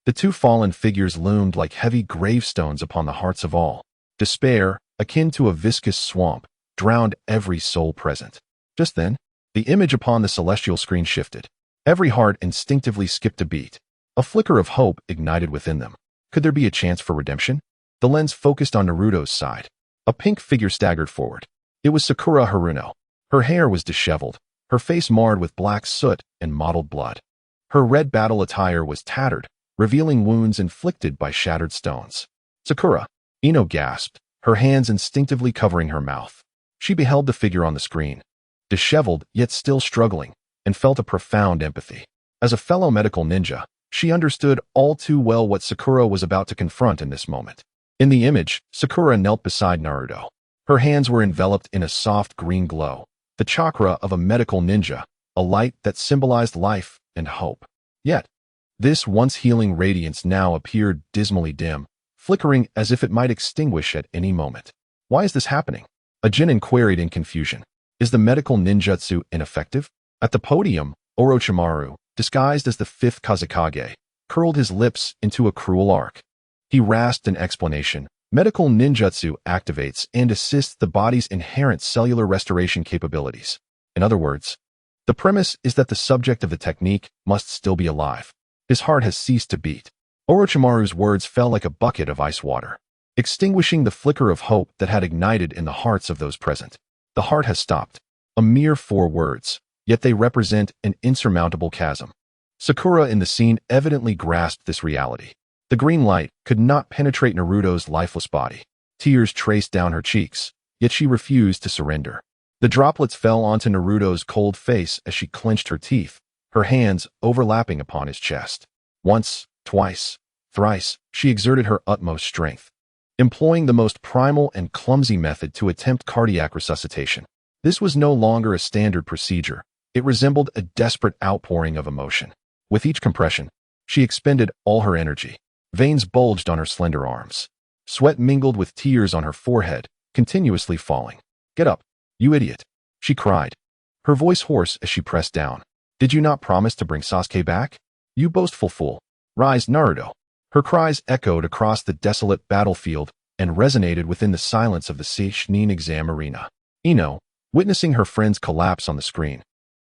the two fallen figures loomed like heavy gravestones upon the hearts of all. Despair, akin to a viscous swamp, drowned every soul present. Just then, the image upon the celestial screen shifted. Every heart instinctively skipped a beat. A flicker of hope ignited within them. Could there be a chance for redemption? The lens focused on Naruto's side. A pink figure staggered forward. It was Sakura Haruno. Her hair was disheveled, her face marred with black soot and mottled blood. Her red battle attire was tattered, revealing wounds inflicted by shattered stones. Sakura, Ino gasped, her hands instinctively covering her mouth. She beheld the figure on the screen, disheveled yet still struggling, and felt a profound empathy. As a fellow medical ninja, she understood all too well what Sakura was about to confront in this moment. In the image, Sakura knelt beside Naruto. Her hands were enveloped in a soft green glow, the chakra of a medical ninja, a light that symbolized life and hope. Yet, this once healing radiance now appeared dismally dim, flickering as if it might extinguish at any moment. Why is this happening? A Jinin queried in confusion. Is the medical ninjutsu ineffective? At the podium, Orochimaru, disguised as the fifth Hokage, curled his lips into a cruel arc. He rasped an explanation. Medical ninjutsu activates and assists the body's inherent cellular restoration capabilities. In other words, the premise is that the subject of the technique must still be alive. His heart has ceased to beat. Orochimaru's words fell like a bucket of ice water, extinguishing the flicker of hope that had ignited in the hearts of those present. The heart has stopped. A mere 4 words, yet they represent an insurmountable chasm. Sakura in the scene evidently grasped this reality. The green light could not penetrate Naruto's lifeless body. Tears traced down her cheeks, yet she refused to surrender. The droplets fell onto Naruto's cold face as she clenched her teeth, her hands overlapping upon his chest. Once, twice, thrice, she exerted her utmost strength, employing the most primal and clumsy method to attempt cardiac resuscitation. This was no longer a standard procedure. It resembled a desperate outpouring of emotion. With each compression, she expended all her energy. Veins bulged on her slender arms. Sweat mingled with tears on her forehead, continuously falling. "Get up, you idiot," she cried, her voice hoarse as she pressed down. "Did you not promise to bring Sasuke back? You boastful fool. Rise, Naruto." Her cries echoed across the desolate battlefield and resonated within the silence of the Chuunin exam arena. Ino, witnessing her friend's collapse on the screen,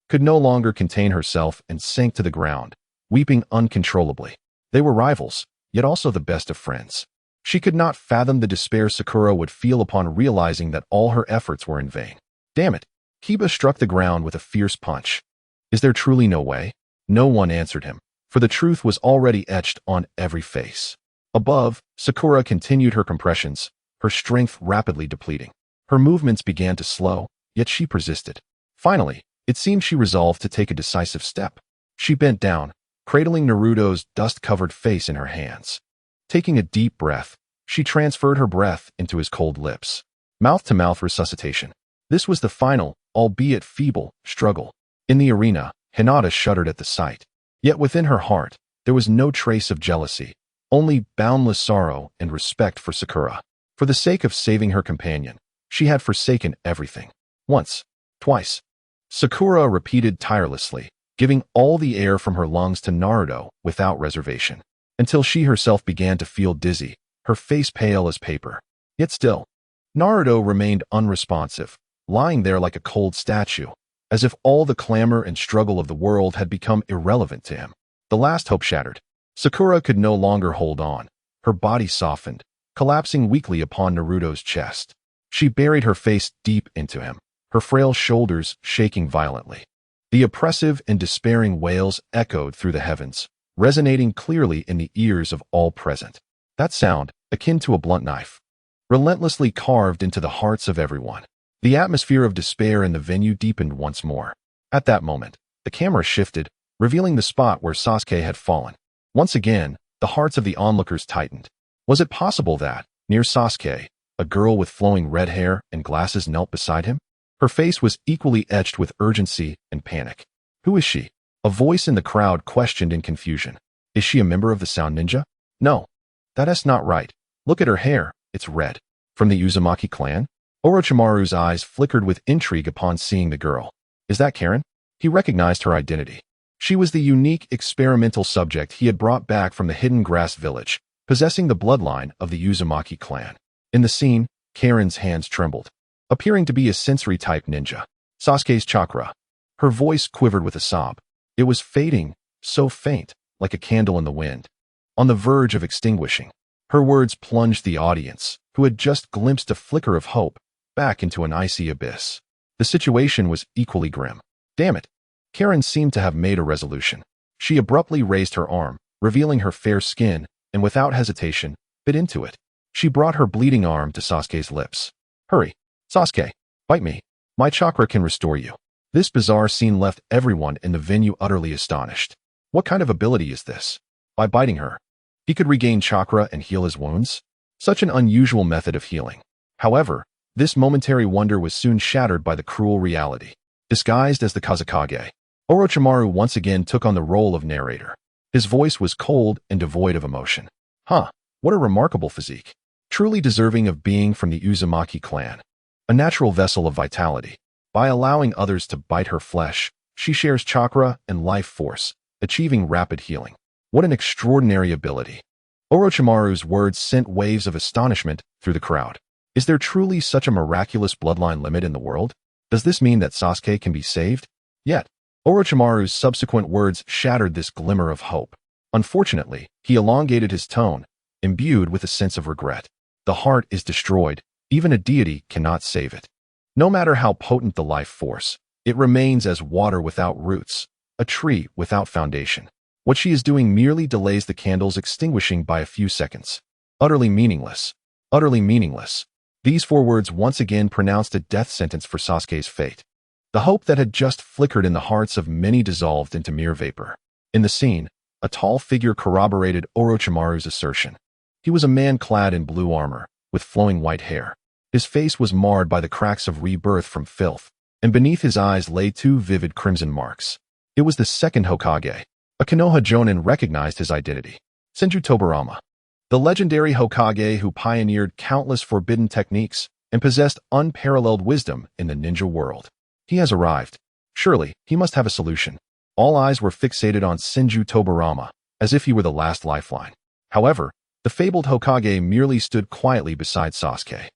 could no longer contain herself and sank to the ground, weeping uncontrollably. They were rivals, yet also the best of friends. She could not fathom the despair Sakura would feel upon realizing that all her efforts were in vain. "Damn it!" Kiba struck the ground with a fierce punch. "Is there truly no way?" No one answered him, for the truth was already etched on every face. Above, Sakura continued her compressions, her strength rapidly depleting. Her movements began to slow, yet she persisted. Finally, it seemed she resolved to take a decisive step. She bent down, cradling Naruto's dust-covered face in her hands. Taking a deep breath, she transferred her breath into his cold lips. Mouth-to-mouth resuscitation. This was the final, albeit feeble, struggle. In the arena, Hinata shuddered at the sight. Yet within her heart, there was no trace of jealousy, only boundless sorrow and respect for Sakura. For the sake of saving her companion, she had forsaken everything. Once, twice. Sakura repeated tirelessly, giving all the air from her lungs to Naruto without reservation, until she herself began to feel dizzy, her face pale as paper. Yet still, Naruto remained unresponsive, lying there like a cold statue, as if all the clamor and struggle of the world had become irrelevant to him. The last hope shattered. Sakura could no longer hold on. Her body softened, collapsing weakly upon Naruto's chest. She buried her face deep into him, her frail shoulders shaking violently. The oppressive and despairing wails echoed through the heavens, resonating clearly in the ears of all present. That sound, akin to a blunt knife, relentlessly carved into the hearts of everyone. The atmosphere of despair in the venue deepened once more. At that moment, the camera shifted, revealing the spot where Sasuke had fallen. Once again, the hearts of the onlookers tightened. Was it possible that, near Sasuke, a girl with flowing red hair and glasses knelt beside him? Her face was equally etched with urgency and panic. "Who is she?" A voice in the crowd questioned in confusion. "Is she a member of the Sound Ninja?" "No. That's not right. Look at her hair, it's red." "From the Uzumaki clan?" Orochimaru's eyes flickered with intrigue upon seeing the girl. "Is that Karen?" He recognized her identity. She was the unique experimental subject he had brought back from the hidden grass village, possessing the bloodline of the Uzumaki clan. In the scene, Karen's hands trembled, appearing to be a sensory-type ninja. "Sasuke's chakra." Her voice quivered with a sob. It was fading, so faint, like a candle in the wind, on the verge of extinguishing. Her words plunged the audience, who had just glimpsed a flicker of hope, back into an icy abyss. The situation was equally grim. Damn it. Karen seemed to have made a resolution. She abruptly raised her arm, revealing her fair skin, and without hesitation, bit into it. She brought her bleeding arm to Sasuke's lips. "Hurry, Sasuke, bite me. My chakra can restore you." This bizarre scene left everyone in the venue utterly astonished. What kind of ability is this? By biting her, he could regain chakra and heal his wounds? Such an unusual method of healing. However, this momentary wonder was soon shattered by the cruel reality. Disguised as the Hokage, Orochimaru once again took on the role of narrator. His voice was cold and devoid of emotion. "Huh, What a remarkable physique. Truly deserving of being from the Uzumaki clan. A natural vessel of vitality. By allowing others to bite her flesh, she shares chakra and life force, achieving rapid healing. What an extraordinary ability. Orochimaru's words sent waves of astonishment through the crowd. Is there truly such a miraculous bloodline limit in the world? Does this mean that Sasuke can be saved? Yet, Orochimaru's subsequent words shattered this glimmer of hope. Unfortunately, he elongated his tone, imbued with a sense of regret. The heart is destroyed. Even a deity cannot save it. No matter how potent the life force, it remains as water without roots, a tree without foundation. What she is doing merely delays the candle's extinguishing by a few seconds. Utterly meaningless. Utterly meaningless. These 4 words once again pronounced a death sentence for Sasuke's fate. The hope that had just flickered in the hearts of many dissolved into mere vapor. In the scene, a tall figure corroborated Orochimaru's assertion. He was a man clad in blue armor, with flowing white hair. His face was marred by the cracks of rebirth from filth, and beneath his eyes lay 2 vivid crimson marks. It was the second Hokage. A Konoha Jonin recognized his identity. Senju Tobirama. The legendary Hokage who pioneered countless forbidden techniques and possessed unparalleled wisdom in the ninja world. He has arrived. Surely, he must have a solution. All eyes were fixated on Senju Tobirama, as if he were the last lifeline. However, the fabled Hokage merely stood quietly beside Sasuke.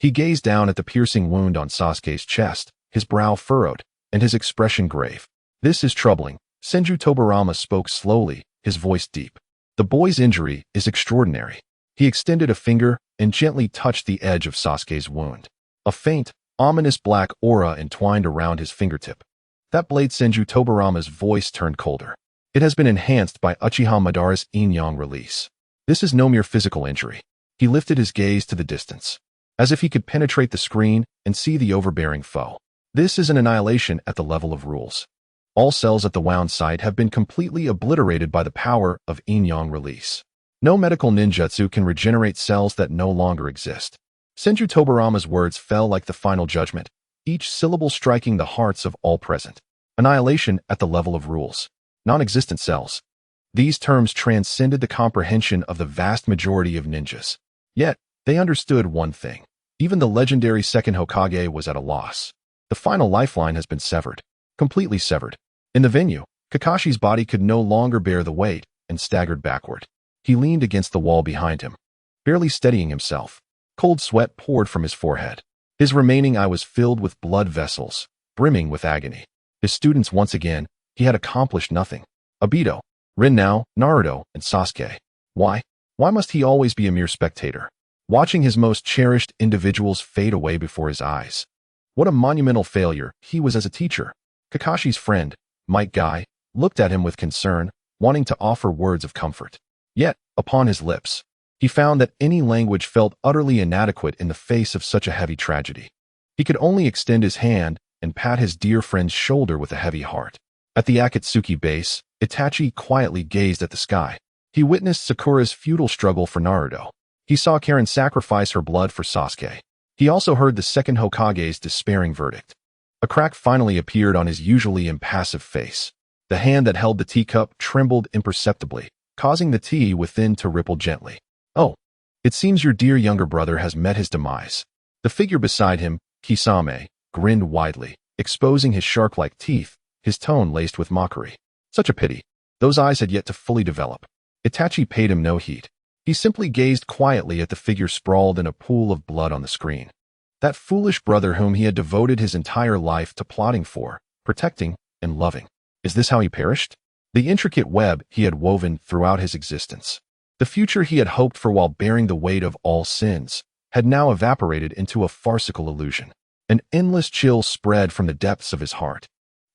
He gazed down at the piercing wound on Sasuke's chest, his brow furrowed, and his expression grave. This is troubling. Senju Tobirama spoke slowly, his voice deep. The boy's injury is extraordinary. He extended a finger and gently touched the edge of Sasuke's wound. A faint, ominous black aura entwined around his fingertip. That blade. Senju Tobirama's voice turned colder. It has been enhanced by Uchiha Madara's yin-yang release. This is no mere physical injury. He lifted his gaze to the distance, as if he could penetrate the screen and see the overbearing foe. This is an annihilation at the level of rules. All cells at the wound site have been completely obliterated by the power of yin-yang release. No medical ninjutsu can regenerate cells that no longer exist. Senju Tobirama's words fell like the final judgment, each syllable striking the hearts of all present. Annihilation at the level of rules. Non-existent cells. These terms transcended the comprehension of the vast majority of ninjas. Yet, they understood one thing. Even the legendary second Hokage was at a loss. The final lifeline has been severed. Completely severed. In the venue, Kakashi's body could no longer bear the weight and staggered backward. He leaned against the wall behind him, barely steadying himself. Cold sweat poured from his forehead. His remaining eye was filled with blood vessels, brimming with agony. His students once again, he had accomplished nothing. Obito, Rin now, Naruto, and Sasuke. Why? Why must he always be a mere spectator, watching his most cherished individuals fade away before his eyes? What a monumental failure he was as a teacher. Kakashi's friend, Yagai, looked at him with concern, wanting to offer words of comfort. Yet, upon his lips, he found that any language felt utterly inadequate in the face of such a heavy tragedy. He could only extend his hand and pat his dear friend's shoulder with a heavy heart. At the Akatsuki base, Itachi quietly gazed at the sky. He witnessed Sakura's futile struggle for Naruto. He saw Karen sacrifice her blood for Sasuke. He also heard the second Hokage's despairing verdict. A crack finally appeared on his usually impassive face. The hand that held the teacup trembled imperceptibly, causing the tea within to ripple gently. Oh, it seems your dear younger brother has met his demise. The figure beside him, Kisame, grinned widely, exposing his shark-like teeth, his tone laced with mockery. Such a pity. Those eyes had yet to fully develop. Itachi paid him no heed. He simply gazed quietly at the figure sprawled in a pool of blood on the screen. That foolish brother whom he had devoted his entire life to plotting for, protecting, and loving. Is this how he perished? The intricate web he had woven throughout his existence. The future he had hoped for while bearing the weight of all sins, had now evaporated into a farcical illusion. An endless chill spread from the depths of his heart.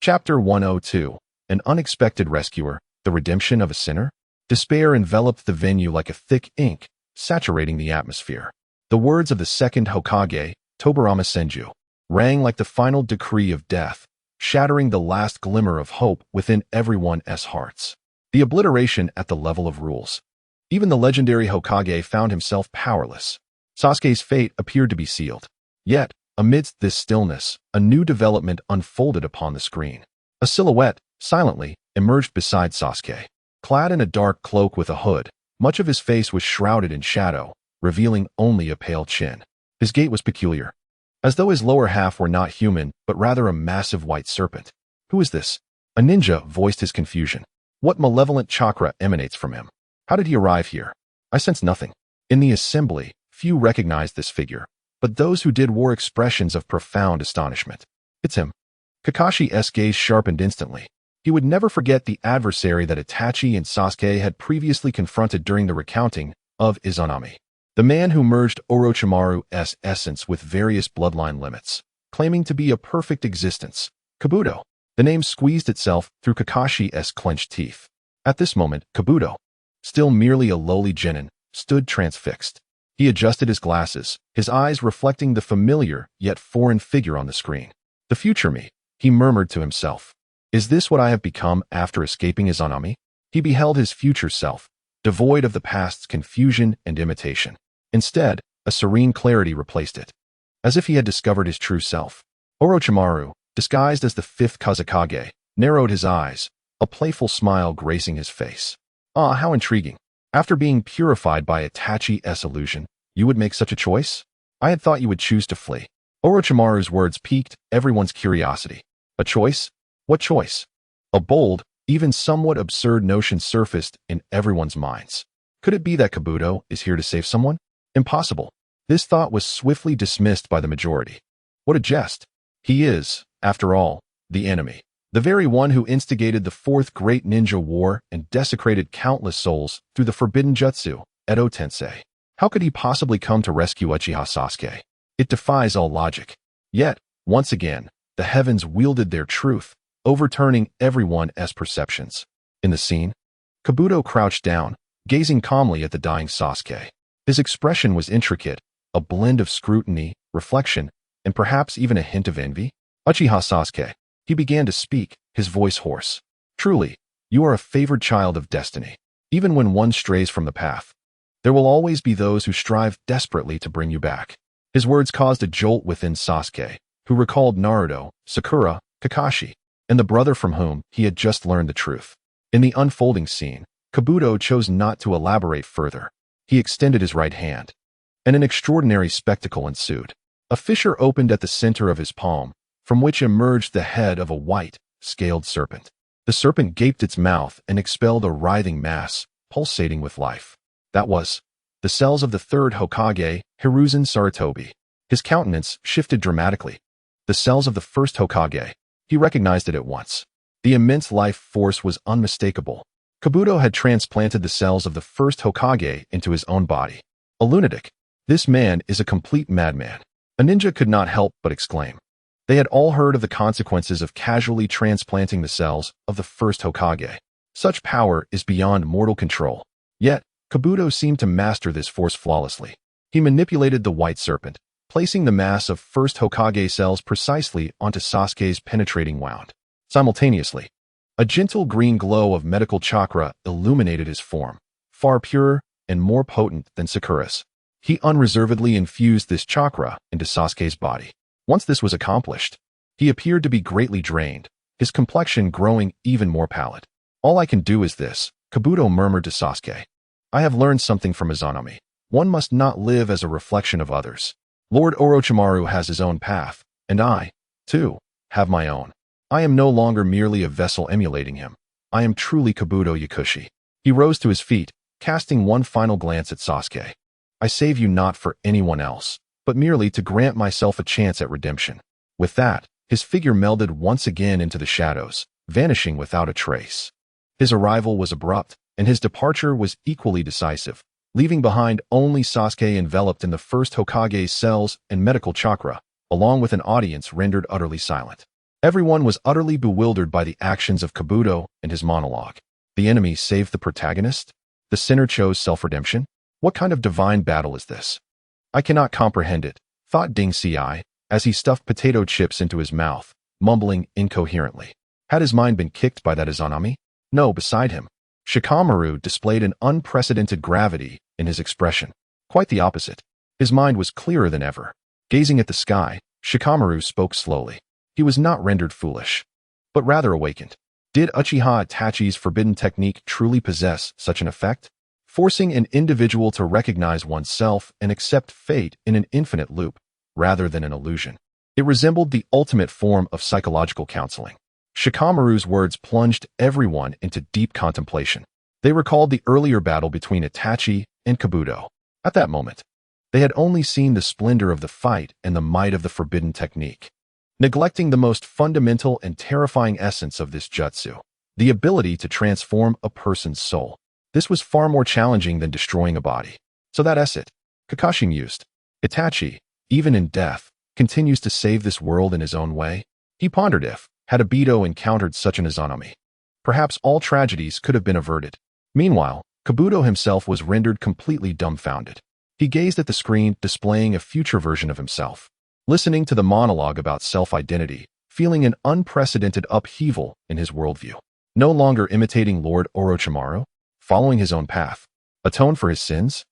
Chapter 102. An unexpected rescuer, the redemption of a sinner? Despair enveloped the venue like a thick ink, saturating the atmosphere. The words of the second Hokage, Tobirama Senju, rang like the final decree of death, shattering the last glimmer of hope within everyone's hearts. The obliteration at the level of rules. Even the legendary Hokage found himself powerless. Sasuke's fate appeared to be sealed. Yet, amidst this stillness, a new development unfolded upon the screen. A silhouette, silently, emerged beside Sasuke. Clad in a dark cloak with a hood, Much of his face was shrouded in shadow, revealing only a pale chin. His gait was peculiar, as though his lower half were not human, but rather a massive white serpent. Who is this? A ninja voiced his confusion. What malevolent chakra emanates from him? How did he arrive here? I sense nothing. In the assembly, few recognized this figure, but those who did wore expressions of profound astonishment. It's him. Kakashi's gaze sharpened instantly. He would never forget the adversary that Itachi and Sasuke had previously confronted during the recounting of Izanami. The man who merged Orochimaru's essence with various bloodline limits, claiming to be a perfect existence. Kabuto. The name squeezed itself through Kakashi's clenched teeth. At this moment, Kabuto, still merely a lowly genin, stood transfixed. He adjusted his glasses, his eyes reflecting the familiar yet foreign figure on the screen. The future me, he murmured to himself. Is this what I have become after escaping Izanami? He beheld his future self, devoid of the past's confusion and imitation. Instead, a serene clarity replaced it, as if he had discovered his true self. Orochimaru, disguised as the fifth Hokage, narrowed his eyes, a playful smile gracing his face. Ah, how intriguing. After being purified by Itachi's illusion, you would make such a choice? I had thought you would choose to flee. Orochimaru's words piqued everyone's curiosity. A choice? What choice? A bold, even somewhat absurd notion surfaced in everyone's minds. Could it be that Kabuto is here to save someone? Impossible. This thought was swiftly dismissed by the majority. What a jest. He is, after all, the enemy. The very one who instigated the Fourth Great Ninja War and desecrated countless souls through the forbidden jutsu, Edo Tensei. How could he possibly come to rescue Uchiha Sasuke? It defies all logic. Yet, once again, the heavens wielded their truth, overturning everyone's perceptions. In the scene, Kabuto crouched down, gazing calmly at the dying Sasuke. His expression was intricate, a blend of scrutiny, reflection, and perhaps even a hint of envy. Uchiha Sasuke. He began to speak, his voice hoarse. Truly, you are a favored child of destiny. Even when one strays from the path, there will always be those who strive desperately to bring you back. His words caused a jolt within Sasuke, who recalled Naruto, Sakura, Kakashi, and the brother from whom he had just learned the truth. In the unfolding scene, Kabuto chose not to elaborate further. He extended his right hand, and an extraordinary spectacle ensued. A fissure opened at the center of his palm, from which emerged the head of a white, scaled serpent. The serpent gaped its mouth and expelled a writhing mass, pulsating with life. That was the cells of the third Hokage, Hiruzen Sarutobi. His countenance shifted dramatically. The cells of the first Hokage. He recognized it at once. The immense life force was unmistakable. Kabuto had transplanted the cells of the first Hokage into his own body. A lunatic. This man is a complete madman. A ninja could not help but exclaim. They had all heard of the consequences of casually transplanting the cells of the first Hokage. Such power is beyond mortal control. Yet, Kabuto seemed to master this force flawlessly. He manipulated the white serpent, placing the mass of first Hokage cells precisely onto Sasuke's penetrating wound. Simultaneously, a gentle green glow of medical chakra illuminated his form, far purer and more potent than Sakura's. He unreservedly infused this chakra into Sasuke's body. Once this was accomplished, he appeared to be greatly drained, his complexion growing even more pallid. All I can do is this, Kabuto murmured to Sasuke. I have learned something from Izanami. One must not live as a reflection of others. Lord Orochimaru has his own path, and I, too, have my own. I am no longer merely a vessel emulating him. I am truly Kabuto Yakushi. He rose to his feet, casting one final glance at Sasuke. I save you not for anyone else, but merely to grant myself a chance at redemption. With that, his figure melded once again into the shadows, vanishing without a trace. His arrival was abrupt, and his departure was equally decisive, leaving behind only Sasuke enveloped in the first Hokage's cells and medical chakra, along with an audience rendered utterly silent. Everyone was utterly bewildered by the actions of Kabuto and his monologue. The enemy saved the protagonist? The sinner chose self-redemption? What kind of divine battle is this? I cannot comprehend it, thought Ding Xi, as he stuffed potato chips into his mouth, mumbling incoherently. Had his mind been kicked by that Izanami? No, beside him. Shikamaru displayed an unprecedented gravity in his expression. Quite the opposite. His mind was clearer than ever. Gazing at the sky, Shikamaru spoke slowly. He was not rendered foolish, but rather awakened. Did Uchiha Itachi's forbidden technique truly possess such an effect? forcing an individual to recognize oneself and accept fate in an infinite loop, rather than an illusion. It resembled the ultimate form of psychological counseling. Shikamaru's words plunged everyone into deep contemplation. They recalled the earlier battle between Itachi and Kabuto. At that moment, they had only seen the splendor of the fight and the might of the forbidden technique, neglecting the most fundamental and terrifying essence of this jutsu, the ability to transform a person's soul. This was far more challenging than destroying a body. So that essence, Kakashi mused. Itachi, even in death, continues to save this world in his own way. He pondered if, had Obito encountered such an Izanami, perhaps all tragedies could have been averted. Meanwhile, Kabuto himself was rendered completely dumbfounded. He gazed at the screen displaying a future version of himself, listening to the monologue about self-identity, feeling an unprecedented upheaval in his worldview. No longer imitating Lord Orochimaru, following his own path, atone for his sins?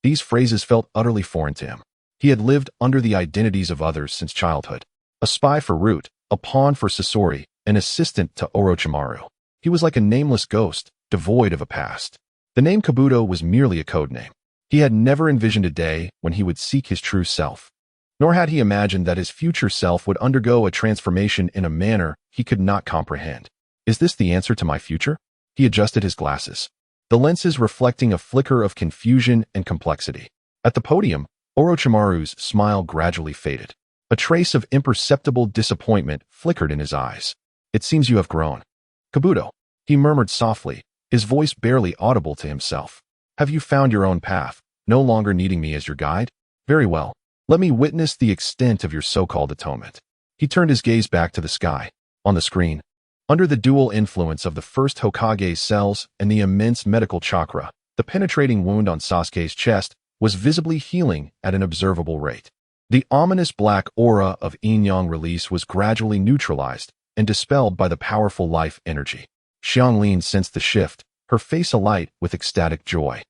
These phrases felt utterly foreign to him. He had lived under the identities of others since childhood. A spy for Root, a pawn for Sasori, an assistant to Orochimaru. He was like a nameless ghost, devoid of a past. The name Kabuto was merely a code name. He had never envisioned a day when he would seek his true self. Nor had he imagined that his future self would undergo a transformation in a manner he could not comprehend. Is this the answer to my future? He adjusted his glasses, the lenses reflecting a flicker of confusion and complexity. At the podium, Orochimaru's smile gradually faded. A trace of imperceptible disappointment flickered in his eyes. It seems you have grown. Kabuto, he murmured softly, his voice barely audible to himself. Have you found your own path, no longer needing me as your guide? Very well. Let me witness the extent of your so-called atonement. He turned his gaze back to the sky. On the screen, under the dual influence of the first Hokage's cells and the immense medical chakra, the penetrating wound on Sasuke's chest was visibly healing at an observable rate. The ominous black aura of yin-yang release was gradually neutralized and dispelled by the powerful life energy. Xianglin sensed the shift, her face alight with ecstatic joy.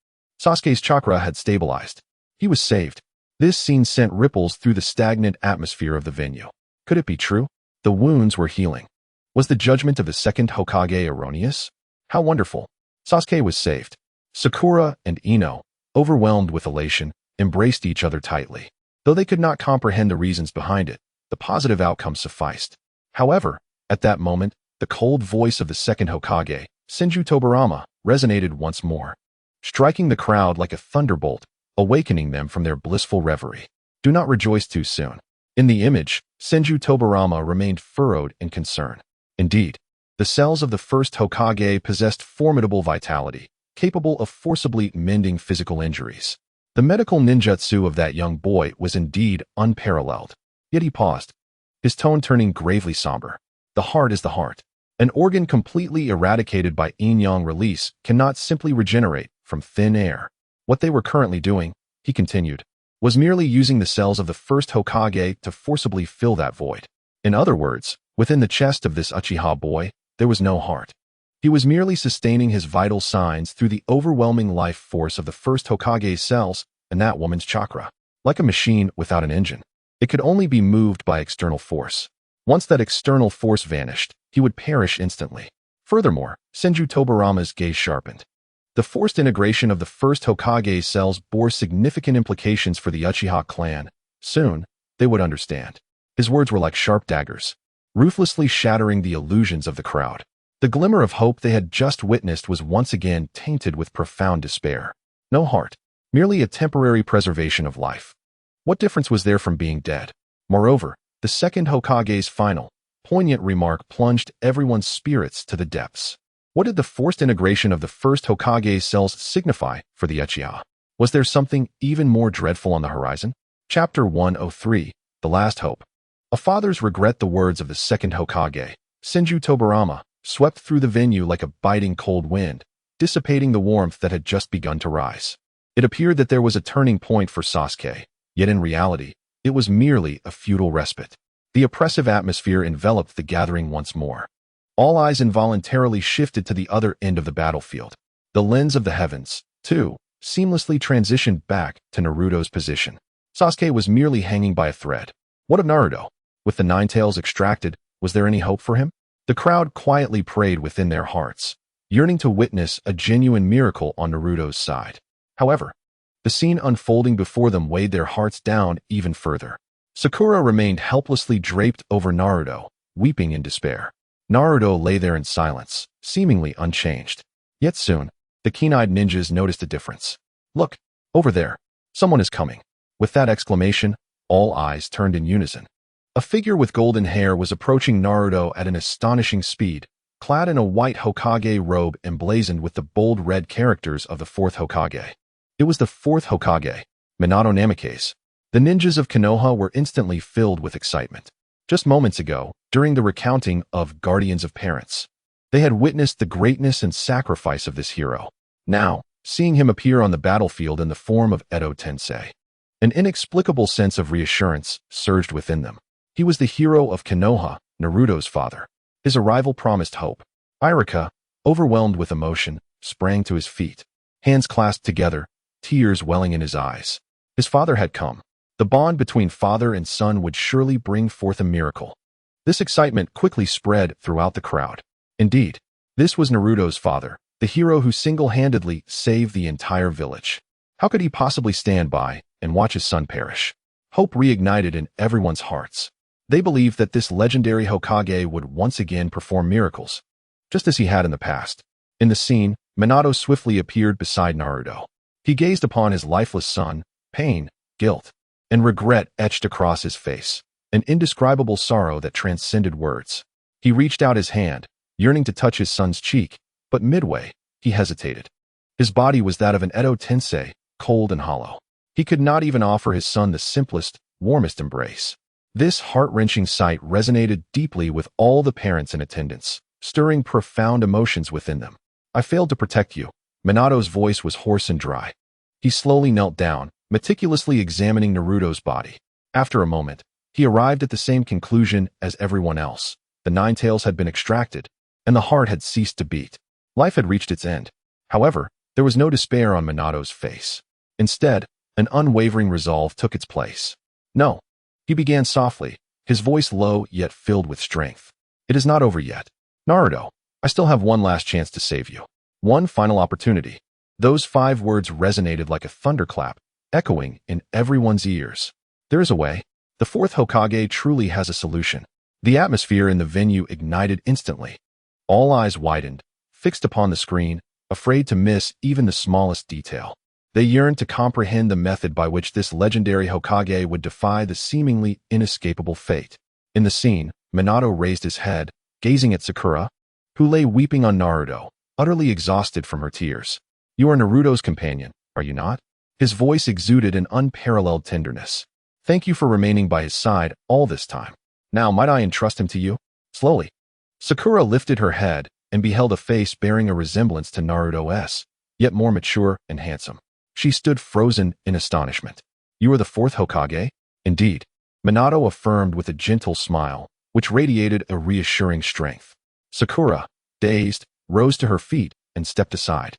Sasuke's chakra had stabilized. He was saved. This scene sent ripples through the stagnant atmosphere of the venue. Could it be true? The wounds were healing. Was the judgment of the second Hokage erroneous? How wonderful. Sasuke was saved. Sakura and Ino, overwhelmed with elation, embraced each other tightly. Though they could not comprehend the reasons behind it, the positive outcome sufficed. However, at that moment, the cold voice of the second Hokage, Senju Tobirama, resonated once more, striking the crowd like a thunderbolt, awakening them from their blissful reverie. Do not rejoice too soon. In the image, Senju Tobirama remained furrowed in concern. Indeed, the cells of the first Hokage possessed formidable vitality, capable of forcibly mending physical injuries. The medical ninjutsu of that young boy was indeed unparalleled. Yet he paused, his tone turning gravely somber. The heart is the heart. An organ completely eradicated by yin-yang release cannot simply regenerate from thin air. What they were currently doing, he continued, was merely using the cells of the first Hokage to forcibly fill that void. In other words, within the chest of this Uchiha boy, there was no heart. He was merely sustaining his vital signs through the overwhelming life force of the first Hokage's cells and that woman's chakra. Like a machine without an engine, it could only be moved by external force. Once that external force vanished, he would perish instantly. Furthermore, Senju Tobirama's gaze sharpened. The forced integration of the first Hokage's cells bore significant implications for the Uchiha clan. Soon, they would understand. His words were like sharp daggers, ruthlessly shattering the illusions of the crowd. The glimmer of hope they had just witnessed was once again tainted with profound despair. No heart, merely a temporary preservation of life. What difference was there from being dead? Moreover, the second Hokage's final, poignant remark plunged everyone's spirits to the depths. What did the forced integration of the first Hokage's cells signify for the Uchiha? Was there something even more dreadful on the horizon? Chapter 103, The Last Hope. A father's regret. The words of the second Hokage, Senju Tobirama, swept through the venue like a biting cold wind, dissipating the warmth that had just begun to rise. It appeared that there was a turning point for Sasuke, yet in reality, it was merely a futile respite. The oppressive atmosphere enveloped the gathering once more. All eyes involuntarily shifted to the other end of the battlefield. The lens of the heavens, too, seamlessly transitioned back to Naruto's position. Sasuke was merely hanging by a thread. What of Naruto? With the nine tails extracted, was there any hope for him? The crowd quietly prayed within their hearts. yearning to witness a genuine miracle on Naruto's side. However, the scene unfolding before them weighed their hearts down even further. Sakura remained helplessly draped over Naruto, weeping in despair. Naruto lay there in silence, seemingly unchanged. Yet soon, the keen-eyed ninjas noticed a difference. "Look, over there. Someone is coming." With that exclamation, all eyes turned in unison. A figure with golden hair was approaching Naruto at an astonishing speed, clad in a white Hokage robe emblazoned with the bold red characters of the Fourth Hokage. It was the Fourth Hokage, Minato Namikaze. The ninjas of Konoha were instantly filled with excitement. Just moments ago, during the recounting of Guardians of Parents, they had witnessed the greatness and sacrifice of this hero. Now, seeing him appear on the battlefield in the form of Edo Tensei, an inexplicable sense of reassurance surged within them. He was the hero of Konoha, Naruto's father. His arrival promised hope. Irika, overwhelmed with emotion, sprang to his feet, hands clasped together, tears welling in his eyes. His father had come. The bond between father and son would surely bring forth a miracle. This excitement quickly spread throughout the crowd. Indeed, this was Naruto's father, the hero who single-handedly saved the entire village. How could he possibly stand by and watch his son perish? Hope reignited in everyone's hearts. They believed that this legendary Hokage would once again perform miracles, just as he had in the past. In the scene, Minato swiftly appeared beside Naruto. He gazed upon his lifeless son, pain, guilt, and regret etched across his face, an indescribable sorrow that transcended words. He reached out his hand, yearning to touch his son's cheek, but midway, he hesitated. His body was that of an Edo Tensei, cold and hollow. He could not even offer his son the simplest, warmest embrace. This heart-wrenching sight resonated deeply with all the parents in attendance, stirring profound emotions within them. "I failed to protect you." Minato's voice was hoarse and dry. He slowly knelt down, meticulously examining Naruto's body. After a moment, he arrived at the same conclusion as everyone else. The nine tails had been extracted, and the heart had ceased to beat. Life had reached its end. However, there was no despair on Minato's face. Instead, an unwavering resolve took its place. "No," he began softly, his voice low yet filled with strength. "It is not over yet. Naruto, I still have one last chance to save you. One final opportunity." Those 5 words resonated like a thunderclap, echoing in everyone's ears. There is a way. The Fourth Hokage truly has a solution. The atmosphere in the venue ignited instantly. All eyes widened, fixed upon the screen, afraid to miss even the smallest detail. They yearned to comprehend the method by which this legendary Hokage would defy the seemingly inescapable fate. In the scene, Minato raised his head, gazing at Sakura, who lay weeping on Naruto, utterly exhausted from her tears. "You are Naruto's companion, are you not?" His voice exuded an unparalleled tenderness. "Thank you for remaining by his side all this time. Now might I entrust him to you?" Slowly, Sakura lifted her head and beheld a face bearing a resemblance to Naruto's, yet more mature and handsome. She stood frozen in astonishment. "You are the Fourth Hokage?" "Indeed," Minato affirmed with a gentle smile, which radiated a reassuring strength. Sakura, dazed, rose to her feet and stepped aside.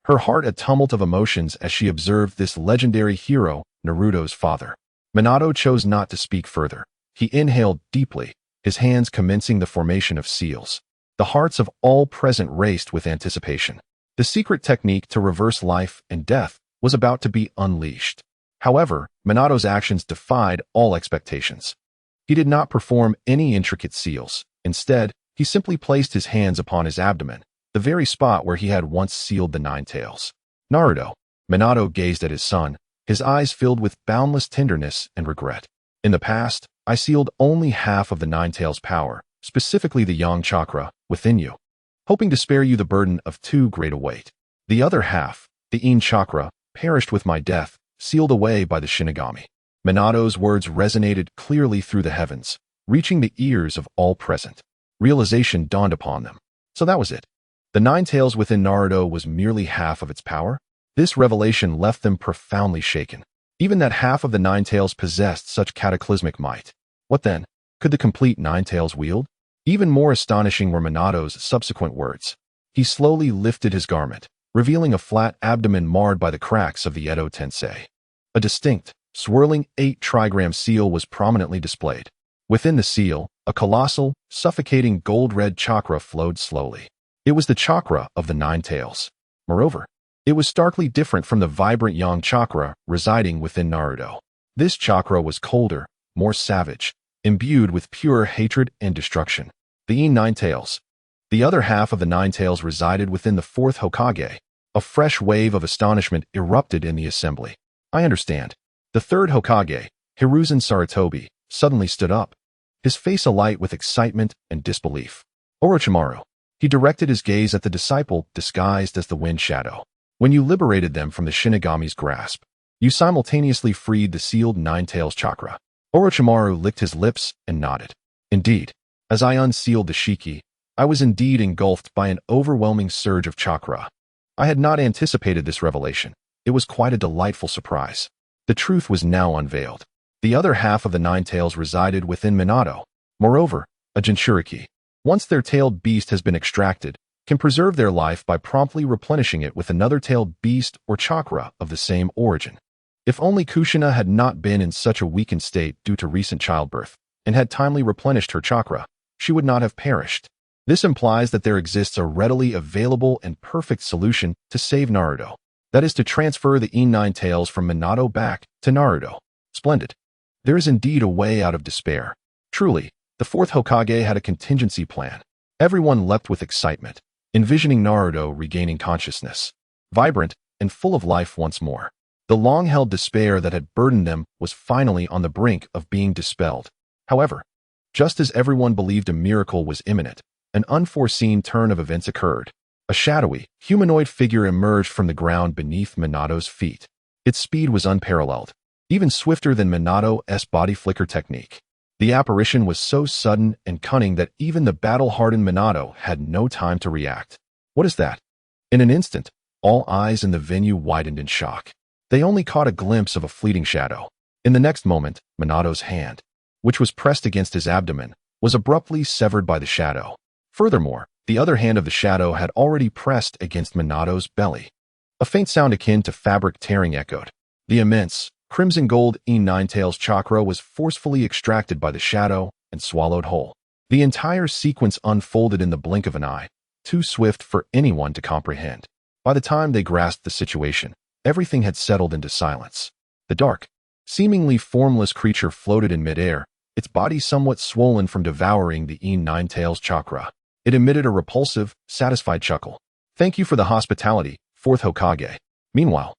Her heart a tumult of emotions as she observed this legendary hero, Naruto's father. Minato chose not to speak further. He inhaled deeply, his hands commencing the formation of seals. The hearts of all present raced with anticipation. The secret technique to reverse life and death was about to be unleashed. However, Minato's actions defied all expectations. He did not perform any intricate seals. Instead, he simply placed his hands upon his abdomen, the very spot where he had once sealed the nine tails. "Naruto," Minato gazed at his son, his eyes filled with boundless tenderness and regret. "In the past, I sealed only half of the nine tails' power, specifically the yang chakra, within you, hoping to spare you the burden of too great a weight. The other half, the yin chakra, perished with my death, sealed away by the Shinigami." Minato's words resonated clearly through the heavens, reaching the ears of all present. Realization dawned upon them. So that was it. The nine tails within Naruto was merely half of its power? This revelation left them profoundly shaken. Even that half of the nine tails possessed such cataclysmic might. What then? Could the complete nine tails wield? Even more astonishing were Minato's subsequent words. He slowly lifted his garment, revealing a flat abdomen marred by the cracks of the Edo Tensei. A distinct, swirling 8-trigram seal was prominently displayed. Within the seal, a colossal, suffocating gold-red chakra flowed slowly. It was the chakra of the Nine Tails. Moreover, it was starkly different from the vibrant yang chakra residing within Naruto. This chakra was colder, more savage, imbued with pure hatred and destruction. The Nine Tails. The other half of the Nine Tails resided within the Fourth Hokage. A fresh wave of astonishment erupted in the assembly. I understand. The Third Hokage, Hiruzen Sarutobi, suddenly stood up, his face alight with excitement and disbelief. Orochimaru. He directed his gaze at the disciple disguised as the Wind Shadow. When you liberated them from the Shinigami's grasp, you simultaneously freed the sealed Nine Tails chakra. Orochimaru licked his lips and nodded. Indeed, as I unsealed the Shiki, I was indeed engulfed by an overwhelming surge of chakra. I had not anticipated this revelation. It was quite a delightful surprise. The truth was now unveiled. The other half of the Nine Tails resided within Minato. Moreover, a Jinchuriki, once their tailed beast has been extracted, can preserve their life by promptly replenishing it with another tailed beast or chakra of the same origin. If only Kushina had not been in such a weakened state due to recent childbirth, and had timely replenished her chakra, she would not have perished. This implies that there exists a readily available and perfect solution to save Naruto. That is to transfer the Nine Tails from Minato back to Naruto. Splendid. There is indeed a way out of despair. Truly, the Fourth Hokage had a contingency plan. Everyone leapt with excitement, envisioning Naruto regaining consciousness, vibrant and full of life once more. The long-held despair that had burdened them was finally on the brink of being dispelled. However, just as everyone believed a miracle was imminent, an unforeseen turn of events occurred. A shadowy, humanoid figure emerged from the ground beneath Minato's feet. Its speed was unparalleled, even swifter than Minato's body flicker technique. The apparition was so sudden and cunning that even the battle-hardened Minato had no time to react. What is that? In an instant, all eyes in the venue widened in shock. They only caught a glimpse of a fleeting shadow. In the next moment, Minato's hand, which was pressed against his abdomen, was abruptly severed by the shadow. Furthermore, the other hand of the shadow had already pressed against Minato's belly. A faint sound akin to fabric tearing echoed. The immense, crimson gold Nine Tails chakra was forcefully extracted by the shadow and swallowed whole. The entire sequence unfolded in the blink of an eye, too swift for anyone to comprehend. By the time they grasped the situation, everything had settled into silence. The dark, seemingly formless creature floated in midair, its body somewhat swollen from devouring the Nine Tails chakra. It emitted a repulsive, satisfied chuckle. Thank you for the hospitality, Fourth Hokage. Meanwhile,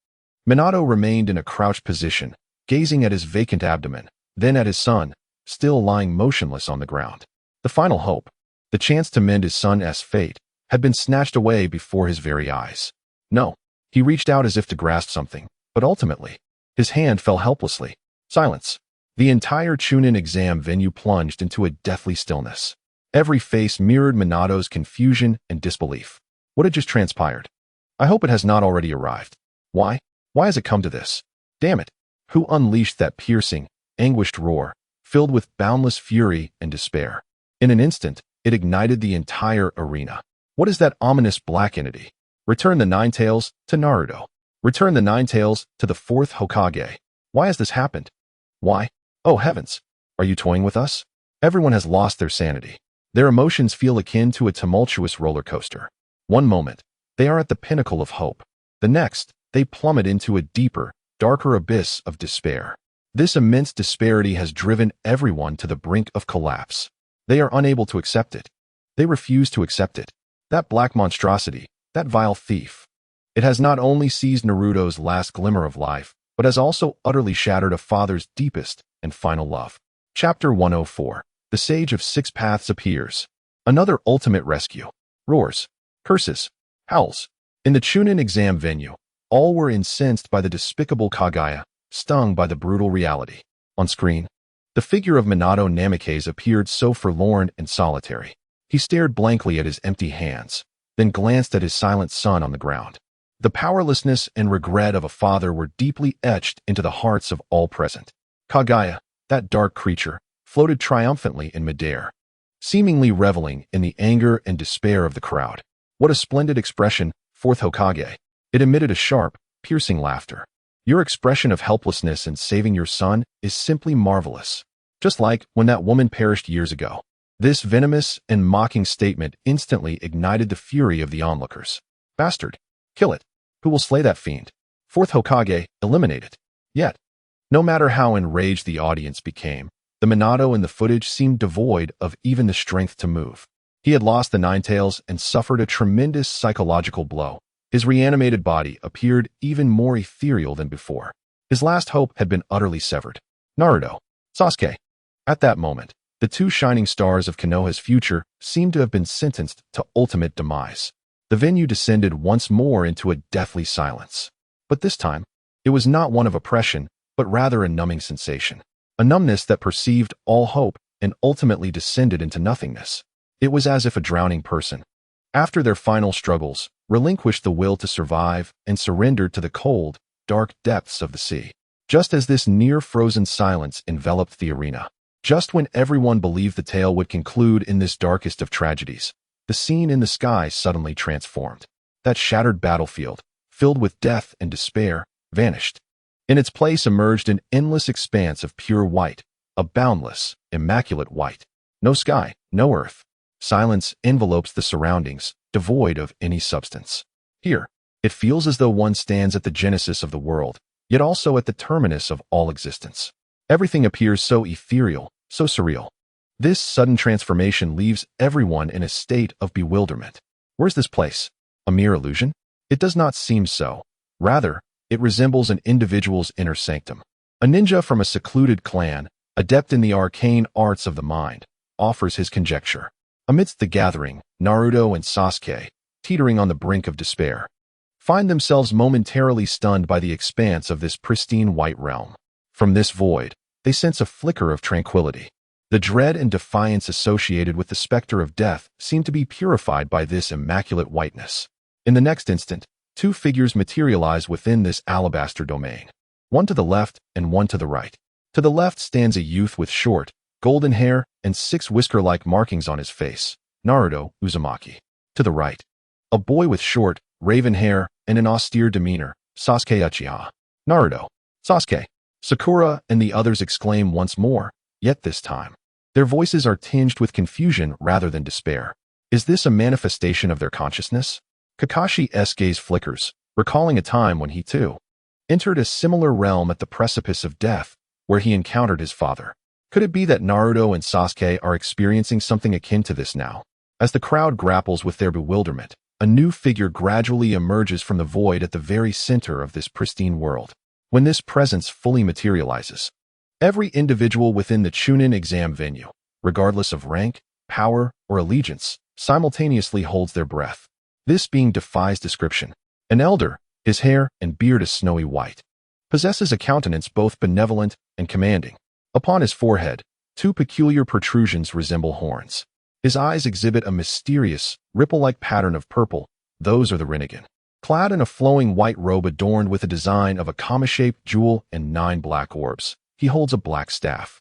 Minato remained in a crouched position, gazing at his vacant abdomen, then at his son, still lying motionless on the ground. The final hope, the chance to mend his son's fate, had been snatched away before his very eyes. No, he reached out as if to grasp something, but ultimately, his hand fell helplessly. Silence. The entire Chuunin exam venue plunged into a deathly stillness. Every face mirrored Minato's confusion and disbelief. What had just transpired? I hope it has not already arrived. Why? Why has it come to this? Damn it! Who unleashed that piercing, anguished roar, filled with boundless fury and despair? In an instant, it ignited the entire arena. What is that ominous black entity? Return the Nine Tails to Naruto. Return the Nine Tails to the Fourth Hokage. Why has this happened? Why? Oh heavens! Are you toying with us? Everyone has lost their sanity. Their emotions feel akin to a tumultuous roller coaster. One moment, they are at the pinnacle of hope. The next, they plummet into a deeper, darker abyss of despair. This immense disparity has driven everyone to the brink of collapse. They are unable to accept it. They refuse to accept it. That black monstrosity, that vile thief. It has not only seized Naruto's last glimmer of life, but has also utterly shattered a father's deepest and final love. Chapter 104. The Sage of Six Paths appears. Another ultimate rescue. Roars, curses, howls. In the Chuunin exam venue, all were incensed by the despicable Kaguya, stung by the brutal reality. On screen, the figure of Minato Namikaze appeared so forlorn and solitary. He stared blankly at his empty hands, then glanced at his silent son on the ground. The powerlessness and regret of a father were deeply etched into the hearts of all present. Kaguya, that dark creature, floated triumphantly in midair, seemingly reveling in the anger and despair of the crowd. What a splendid expression, Fourth Hokage. It emitted a sharp, piercing laughter. Your expression of helplessness in saving your son is simply marvelous. Just like when that woman perished years ago. This venomous and mocking statement instantly ignited the fury of the onlookers. Bastard! Kill it! Who will slay that fiend? Fourth Hokage, eliminate it. Yet, no matter how enraged the audience became, the Minato in the footage seemed devoid of even the strength to move. He had lost the Nine Tails and suffered a tremendous psychological blow. His reanimated body appeared even more ethereal than before. His last hope had been utterly severed. Naruto, Sasuke. At that moment, the two shining stars of Konoha's future seemed to have been sentenced to ultimate demise. The venue descended once more into a deathly silence. But this time, it was not one of oppression, but rather a numbing sensation. A numbness that perceived all hope and ultimately descended into nothingness. It was as if a drowning person, after their final struggles, relinquished the will to survive and surrendered to the cold, dark depths of the sea. Just as this near-frozen silence enveloped the arena, just when everyone believed the tale would conclude in this darkest of tragedies, the scene in the sky suddenly transformed. That shattered battlefield, filled with death and despair, vanished. In its place emerged an endless expanse of pure white, a boundless, immaculate white. No sky, no earth. Silence envelopes the surroundings, devoid of any substance. Here, it feels as though one stands at the genesis of the world, yet also at the terminus of all existence. Everything appears so ethereal, so surreal. This sudden transformation leaves everyone in a state of bewilderment. Where's this place? A mere illusion? It does not seem so. Rather, it resembles an individual's inner sanctum. A ninja from a secluded clan, adept in the arcane arts of the mind, offers his conjecture. Amidst the gathering, Naruto and Sasuke, teetering on the brink of despair, find themselves momentarily stunned by the expanse of this pristine white realm. From this void, they sense a flicker of tranquility. The dread and defiance associated with the specter of death seem to be purified by this immaculate whiteness. In the next instant, two figures materialize within this alabaster domain. One to the left and one to the right. To the left stands a youth with short, golden hair and 6 whisker-like markings on his face, Naruto Uzumaki. To the right, a boy with short, raven hair and an austere demeanor, Sasuke Uchiha. Naruto, Sasuke, Sakura and the others exclaim once more, yet this time, their voices are tinged with confusion rather than despair. Is this a manifestation of their consciousness? Kakashi's gaze flickers, recalling a time when he, too, entered a similar realm at the precipice of death, where he encountered his father. Could it be that Naruto and Sasuke are experiencing something akin to this now? As the crowd grapples with their bewilderment, a new figure gradually emerges from the void at the very center of this pristine world. When this presence fully materializes, every individual within the Chuunin exam venue, regardless of rank, power, or allegiance, simultaneously holds their breath. This being defies description. An elder, his hair and beard a snowy white, possesses a countenance both benevolent and commanding. Upon his forehead, 2 peculiar protrusions resemble horns. His eyes exhibit a mysterious, ripple-like pattern of purple. Those are the Rinnegan. Clad in a flowing white robe adorned with a design of a comma-shaped jewel and 9 black orbs, he holds a black staff.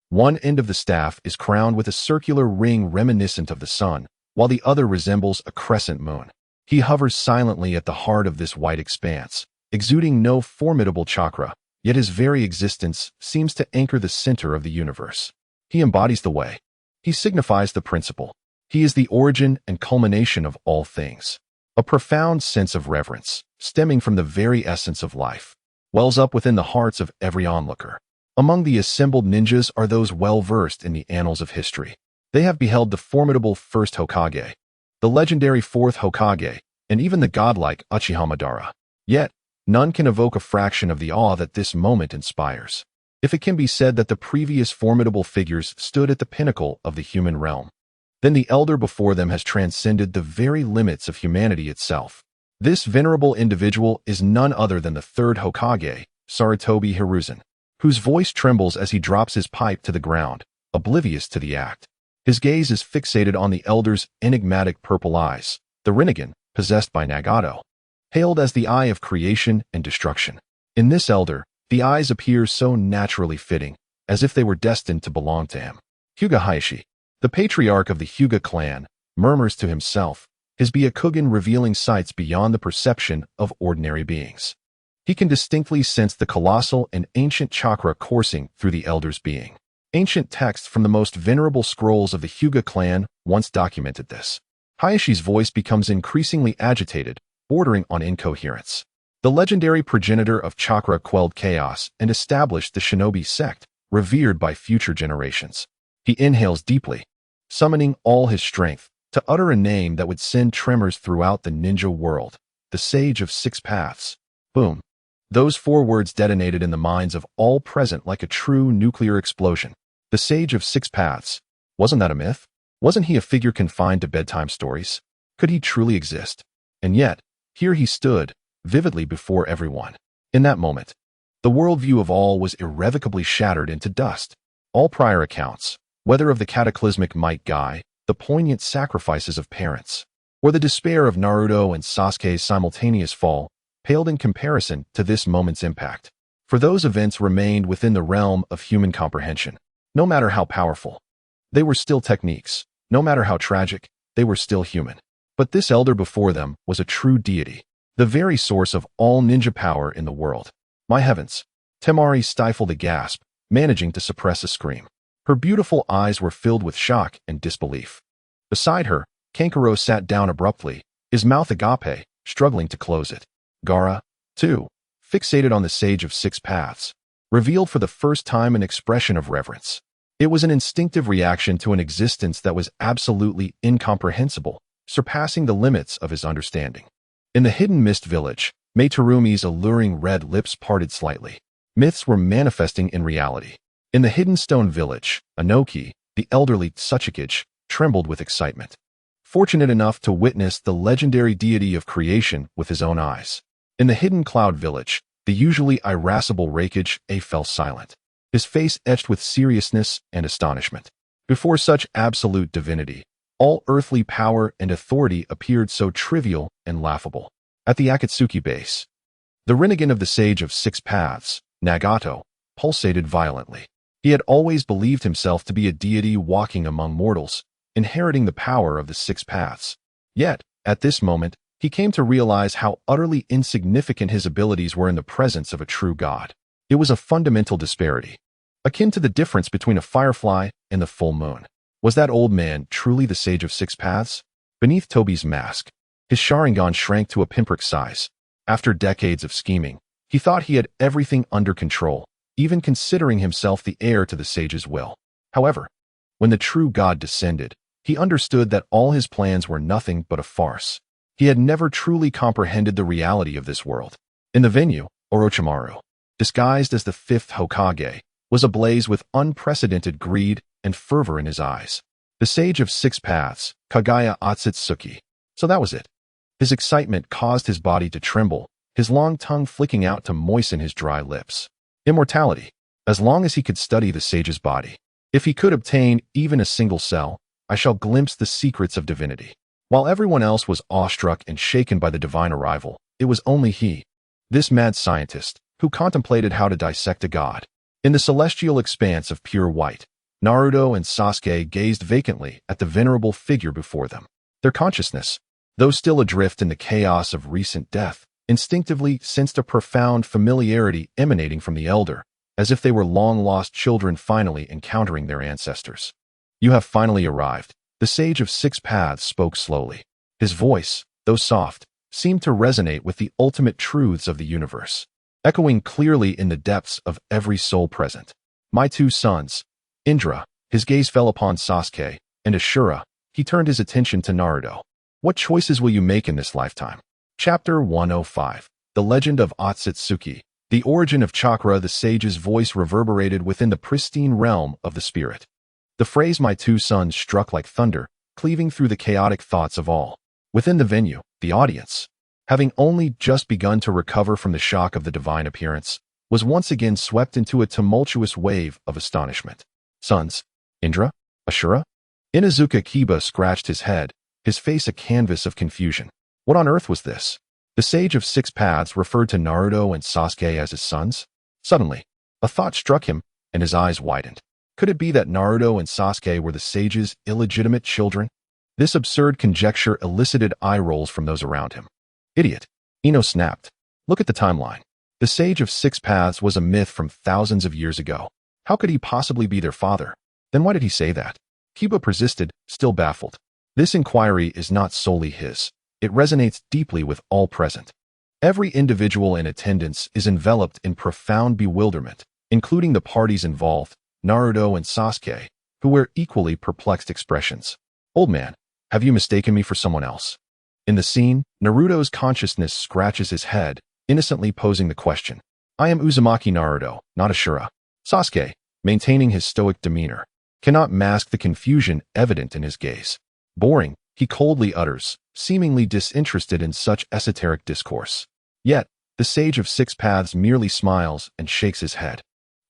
One end of the staff is crowned with a circular ring reminiscent of the sun, while the other resembles a crescent moon. He hovers silently at the heart of this white expanse, exuding no formidable chakra, yet his very existence seems to anchor the center of the universe. He embodies the way. He signifies the principle. He is the origin and culmination of all things. A profound sense of reverence, stemming from the very essence of life, wells up within the hearts of every onlooker. Among the assembled ninjas are those well-versed in the annals of history. They have beheld the formidable First Hokage, the legendary Fourth Hokage, and even the godlike Uchiha Madara. Yet, none can evoke a fraction of the awe that this moment inspires. If it can be said that the previous formidable figures stood at the pinnacle of the human realm, then the elder before them has transcended the very limits of humanity itself. This venerable individual is none other than the Third Hokage, Sarutobi Hiruzen, whose voice trembles as he drops his pipe to the ground, oblivious to the act. His gaze is fixated on the elder's enigmatic purple eyes, the Rinnegan, possessed by Nagato, hailed as the eye of creation and destruction. In this elder, the eyes appear so naturally fitting, as if they were destined to belong to him. Hyuga Hayashi, the patriarch of the Hyuga clan, murmurs to himself, his Byakugan revealing sights beyond the perception of ordinary beings. He can distinctly sense the colossal and ancient chakra coursing through the elder's being. Ancient texts from the most venerable scrolls of the Hyuga clan once documented this. Hayashi's voice becomes increasingly agitated, bordering on incoherence. The legendary progenitor of chakra quelled chaos and established the shinobi sect, revered by future generations. He inhales deeply, summoning all his strength to utter a name that would send tremors throughout the ninja world. The Sage of Six Paths. Boom. Those 4 words detonated in the minds of all present like a true nuclear explosion. The Sage of Six Paths. Wasn't that a myth? Wasn't he a figure confined to bedtime stories? Could he truly exist? And yet, here he stood, vividly before everyone. In that moment, the worldview of all was irrevocably shattered into dust. All prior accounts, whether of the cataclysmic might Yagai, the poignant sacrifices of parents, or the despair of Naruto and Sasuke's simultaneous fall, paled in comparison to this moment's impact. For those events remained within the realm of human comprehension. No matter how powerful, they were still techniques. No matter how tragic, they were still human. But this elder before them was a true deity, the very source of all ninja power in the world. My heavens! Temari stifled a gasp, managing to suppress a scream. Her beautiful eyes were filled with shock and disbelief. Beside her, Kankuro sat down abruptly, his mouth agape, struggling to close it. Gaara, too, fixated on the Sage of Six Paths, revealed for the first time an expression of reverence. It was an instinctive reaction to an existence that was absolutely incomprehensible, surpassing the limits of his understanding. In the Hidden Mist village, Meiterumi's alluring red lips parted slightly. Myths were manifesting in reality. In the Hidden Stone village, Anoki, the elderly Tsuchikage, trembled with excitement. Fortunate enough to witness the legendary deity of creation with his own eyes. In the Hidden Cloud village, the usually irascible Raikage fell silent, his face etched with seriousness and astonishment. Before such absolute divinity, all earthly power and authority appeared so trivial and laughable. At the Akatsuki base, the Rinnegan of the Sage of Six Paths, Nagato, pulsated violently. He had always believed himself to be a deity walking among mortals, inheriting the power of the Six Paths. Yet, at this moment, he came to realize how utterly insignificant his abilities were in the presence of a true god. It was a fundamental disparity, akin to the difference between a firefly and the full moon. Was that old man truly the Sage of Six Paths? Beneath Tobi's mask, his Sharingan shrank to a pinprick size. After decades of scheming, he thought he had everything under control, even considering himself the heir to the sage's will. However, when the true god descended, he understood that all his plans were nothing but a farce. He had never truly comprehended the reality of this world. In the venue, Orochimaru, disguised as the fifth Hokage, was ablaze with unprecedented greed and fervor in his eyes. The Sage of Six Paths, Kagaya Otsutsuki. So that was it. His excitement caused his body to tremble, his long tongue flicking out to moisten his dry lips. Immortality. As long as he could study the sage's body. If he could obtain even a single cell, I shall glimpse the secrets of divinity. While everyone else was awestruck and shaken by the divine arrival, it was only he, this mad scientist, who contemplated how to dissect a god. In the celestial expanse of pure white, Naruto and Sasuke gazed vacantly at the venerable figure before them. Their consciousness, though still adrift in the chaos of recent death, instinctively sensed a profound familiarity emanating from the elder, as if they were long-lost children finally encountering their ancestors. You have finally arrived, the Sage of Six Paths spoke slowly. His voice, though soft, seemed to resonate with the ultimate truths of the universe, echoing clearly in the depths of every soul present. My two sons, Indra, his gaze fell upon Sasuke, and Ashura, he turned his attention to Naruto. What choices will you make in this lifetime? Chapter 105. The Legend of Otsutsuki. The origin of chakra. The sage's voice reverberated within the pristine realm of the spirit. The phrase "my two sons" struck like thunder, cleaving through the chaotic thoughts of all. Within the venue, the audience, having only just begun to recover from the shock of the divine appearance, was once again swept into a tumultuous wave of astonishment. Sons? Indra? Ashura? Inuzuka Kiba scratched his head, his face a canvas of confusion. What on earth was this? The Sage of Six Paths referred to Naruto and Sasuke as his sons? Suddenly, a thought struck him, and his eyes widened. Could it be that Naruto and Sasuke were the sage's illegitimate children? This absurd conjecture elicited eye rolls from those around him. Idiot. Ino snapped. Look at the timeline. The Sage of Six Paths was a myth from thousands of years ago. How could he possibly be their father? Then why did he say that? Kiba persisted, still baffled. This inquiry is not solely his. It resonates deeply with all present. Every individual in attendance is enveloped in profound bewilderment, including the parties involved, Naruto and Sasuke, who wear equally perplexed expressions. Old man, have you mistaken me for someone else? In the scene, Naruto's consciousness scratches his head, innocently posing the question. I am Uzumaki Naruto, not Ashura. Sasuke, maintaining his stoic demeanor, cannot mask the confusion evident in his gaze. Boring, he coldly utters, seemingly disinterested in such esoteric discourse. Yet, the Sage of Six Paths merely smiles and shakes his head.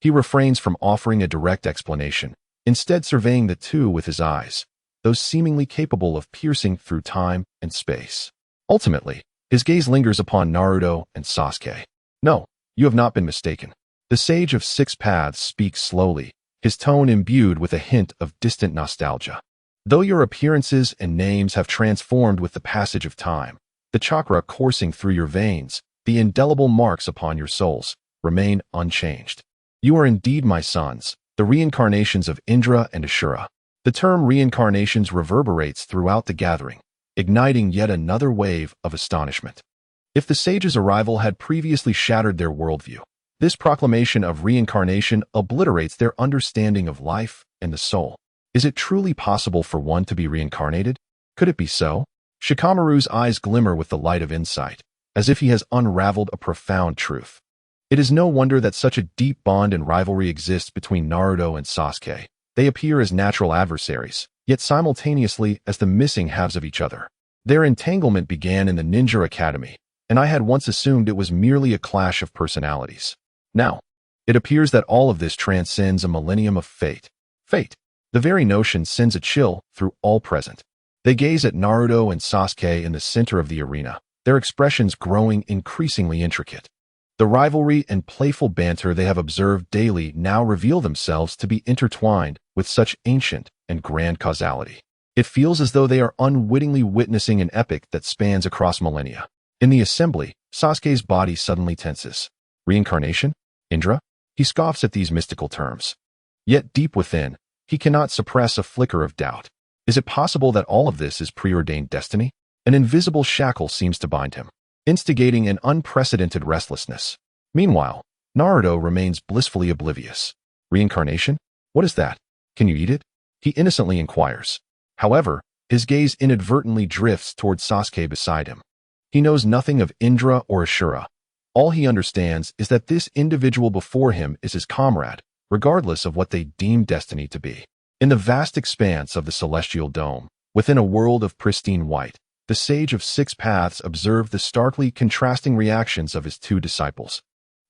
He refrains from offering a direct explanation, instead surveying the two with his eyes, those seemingly capable of piercing through time and space. Ultimately, his gaze lingers upon Naruto and Sasuke. No, you have not been mistaken. The Sage of Six Paths speaks slowly, his tone imbued with a hint of distant nostalgia. Though your appearances and names have transformed with the passage of time, the chakra coursing through your veins, the indelible marks upon your souls, remain unchanged. You are indeed my sons, the reincarnations of Indra and Ashura. The term reincarnations reverberates throughout the gathering, igniting yet another wave of astonishment. If the sage's arrival had previously shattered their worldview, this proclamation of reincarnation obliterates their understanding of life and the soul. Is it truly possible for one to be reincarnated? Could it be so? Shikamaru's eyes glimmer with the light of insight, as if he has unraveled a profound truth. It is no wonder that such a deep bond and rivalry exists between Naruto and Sasuke. They appear as natural adversaries, yet simultaneously as the missing halves of each other. Their entanglement began in the Ninja Academy, and I had once assumed it was merely a clash of personalities. Now, it appears that all of this transcends a millennium of fate. Fate. The very notion sends a chill through all present. They gaze at Naruto and Sasuke in the center of the arena, their expressions growing increasingly intricate. The rivalry and playful banter they have observed daily now reveal themselves to be intertwined with such ancient and grand causality. It feels as though they are unwittingly witnessing an epic that spans across millennia. In the assembly, Sasuke's body suddenly tenses. Reincarnation? Indra? He scoffs at these mystical terms. Yet deep within, he cannot suppress a flicker of doubt. Is it possible that all of this is preordained destiny? An invisible shackle seems to bind him, instigating an unprecedented restlessness. Meanwhile, Naruto remains blissfully oblivious. Reincarnation? What is that? Can you eat it? He innocently inquires. However, his gaze inadvertently drifts toward Sasuke beside him. He knows nothing of Indra or Ashura. All he understands is that this individual before him is his comrade, regardless of what they deem destiny to be. In the vast expanse of the celestial dome, within a world of pristine white, the Sage of Six Paths observed the starkly contrasting reactions of his two disciples.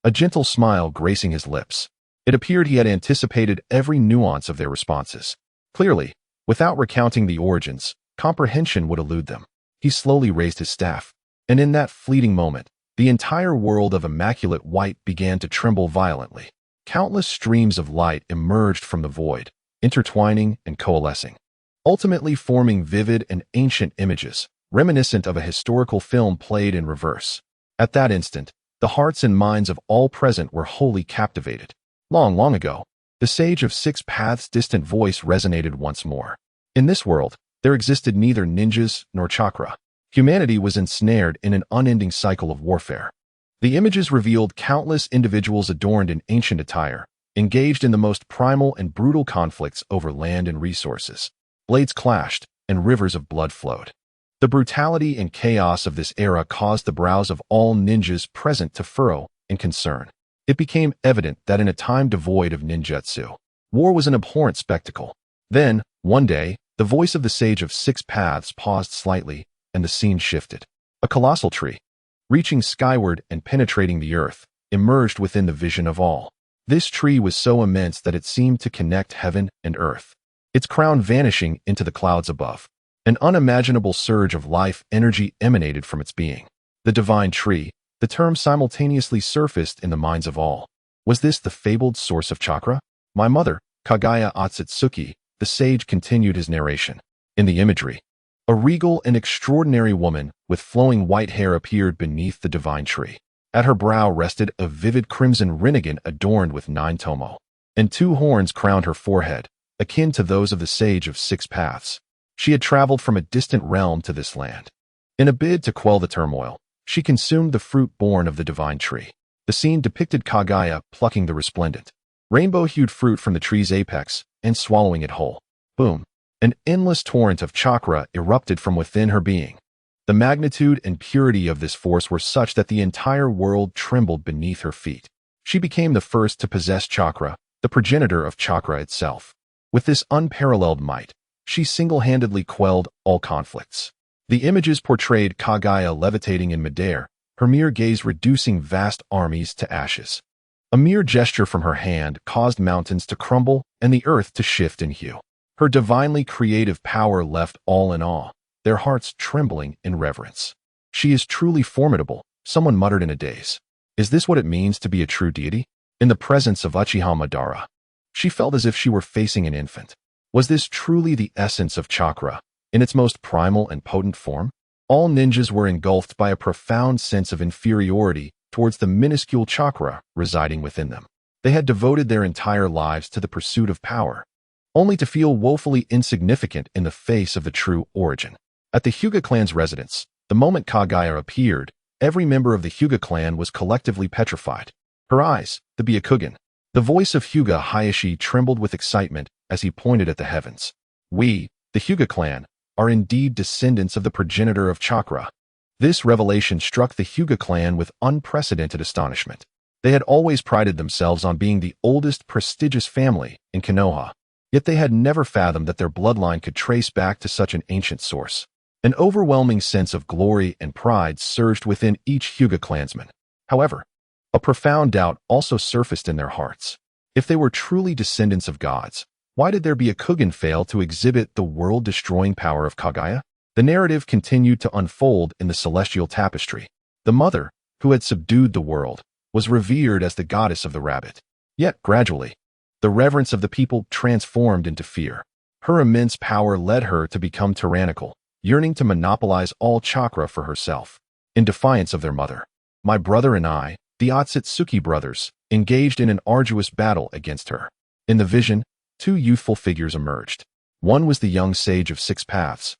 A gentle smile gracing his lips. It appeared he had anticipated every nuance of their responses. Clearly, without recounting the origins, comprehension would elude them. He slowly raised his staff, and in that fleeting moment, the entire world of immaculate white began to tremble violently. Countless streams of light emerged from the void, intertwining and coalescing, ultimately forming vivid and ancient images, reminiscent of a historical film played in reverse. At that instant, the hearts and minds of all present were wholly captivated. Long, long ago, the Sage of Six Paths' distant voice resonated once more. In this world, there existed neither ninjas nor chakra. Humanity was ensnared in an unending cycle of warfare. The images revealed countless individuals adorned in ancient attire, engaged in the most primal and brutal conflicts over land and resources. Blades clashed, and rivers of blood flowed. The brutality and chaos of this era caused the brows of all ninjas present to furrow in concern. It became evident that in a time devoid of ninjutsu, war was an abhorrent spectacle. Then, one day, the voice of the Sage of Six Paths paused slightly, and the scene shifted. A colossal tree, reaching skyward and penetrating the earth, emerged within the vision of all. This tree was so immense that it seemed to connect heaven and earth, its crown vanishing into the clouds above. An unimaginable surge of life energy emanated from its being. The divine tree, the term simultaneously surfaced in the minds of all. Was this the fabled source of chakra? My mother, Kagaya Otsutsuki, the sage continued his narration. In the imagery, a regal and extraordinary woman with flowing white hair appeared beneath the divine tree. At her brow rested a vivid crimson rinnegan adorned with 9 tomo. and 2 horns crowned her forehead, akin to those of the Sage of Six Paths. She had traveled from a distant realm to this land. In a bid to quell the turmoil, she consumed the fruit born of the divine tree. The scene depicted Kaguya plucking the resplendent, rainbow-hued fruit from the tree's apex and swallowing it whole. Boom! An endless torrent of chakra erupted from within her being. The magnitude and purity of this force were such that the entire world trembled beneath her feet. She became the first to possess chakra, the progenitor of chakra itself. With this unparalleled might, she single-handedly quelled all conflicts. The images portrayed Kaguya levitating in midair, her mere gaze reducing vast armies to ashes. A mere gesture from her hand caused mountains to crumble and the earth to shift in hue. Her divinely creative power left all in awe, their hearts trembling in reverence. "She is truly formidable," someone muttered in a daze. Is this what it means to be a true deity? In the presence of Uchiha Madara, she felt as if she were facing an infant. Was this truly the essence of chakra, in its most primal and potent form? All ninjas were engulfed by a profound sense of inferiority towards the minuscule chakra residing within them. They had devoted their entire lives to the pursuit of power, only to feel woefully insignificant in the face of the true origin. At the Hyuga clan's residence, the moment Kaguya appeared, every member of the Hyuga clan was collectively petrified. Her eyes, the Byakugan. The voice of Hyuga Hayashi trembled with excitement as he pointed at the heavens. "We, the Hyuga clan, are indeed descendants of the progenitor of chakra." This revelation struck the Hyuga clan with unprecedented astonishment. They had always prided themselves on being the oldest prestigious family in Konoha, yet they had never fathomed that their bloodline could trace back to such an ancient source. An overwhelming sense of glory and pride surged within each Hyuga clansman. However, a profound doubt also surfaced in their hearts. If they were truly descendants of gods, why did their Byakugan fail to exhibit the world-destroying power of Kaguya? The narrative continued to unfold in the celestial tapestry. The mother, who had subdued the world, was revered as the goddess of the rabbit. Yet, gradually, the reverence of the people transformed into fear. Her immense power led her to become tyrannical, yearning to monopolize all chakra for herself. In defiance of their mother, my brother and I, the Otsutsuki brothers, engaged in an arduous battle against her. In the vision, 2 youthful figures emerged. One was the young sage of Six Paths,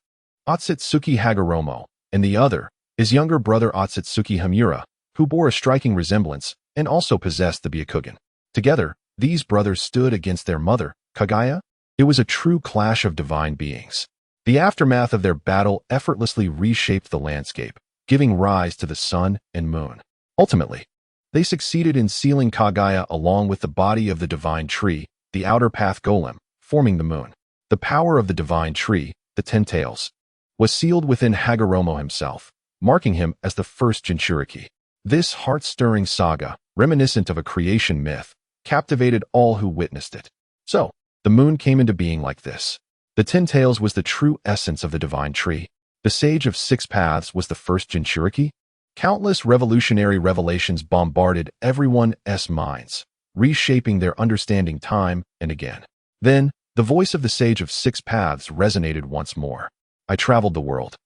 Otsutsuki Hagoromo, and the other, his younger brother Otsutsuki Hamura, who bore a striking resemblance and also possessed the Byakugan. Together, these brothers stood against their mother, Kaguya. It was a true clash of divine beings. The aftermath of their battle effortlessly reshaped the landscape, giving rise to the sun and moon. Ultimately, they succeeded in sealing Kaguya along with the body of the divine tree, the outer path golem, forming the moon. The power of the divine tree, the Ten Tails, was sealed within Hagoromo himself, marking him as the first Jinchuriki. This heart-stirring saga, reminiscent of a creation myth, captivated all who witnessed it. So, the moon came into being like this. The Ten Tails was the true essence of the divine tree. The Sage of Six Paths was the first Jinchuriki. Countless revolutionary revelations bombarded everyone's minds, reshaping their understanding time and again. Then, the voice of the Sage of Six Paths resonated once more. I traveled the world,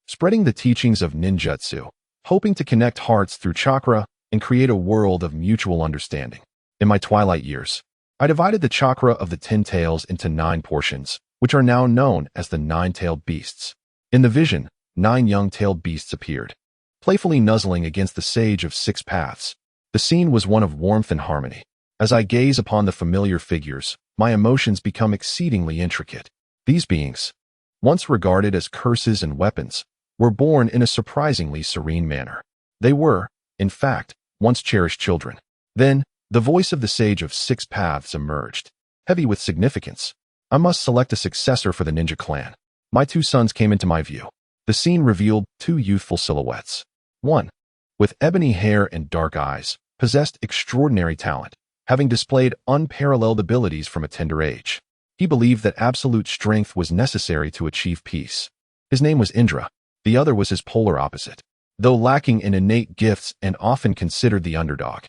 spreading the teachings of ninjutsu, hoping to connect hearts through chakra and create a world of mutual understanding. In my twilight years, I divided the chakra of the Ten Tails into 9 portions, which are now known as the 9-tailed beasts. In the vision, 9 young-tailed beasts appeared, playfully nuzzling against the Sage of Six Paths. The scene was one of warmth and harmony. As I gaze upon the familiar figures, my emotions become exceedingly intricate. These beings, once regarded as curses and weapons, were born in a surprisingly serene manner. They were, in fact, once cherished children. Then, the voice of the Sage of Six Paths emerged, heavy with significance. I must select a successor for the ninja clan. My 2 sons came into my view. The scene revealed 2 youthful silhouettes. One, with ebony hair and dark eyes, possessed extraordinary talent, having displayed unparalleled abilities from a tender age. He believed that absolute strength was necessary to achieve peace. His name was Indra. The other was his polar opposite. Though lacking in innate gifts and often considered the underdog,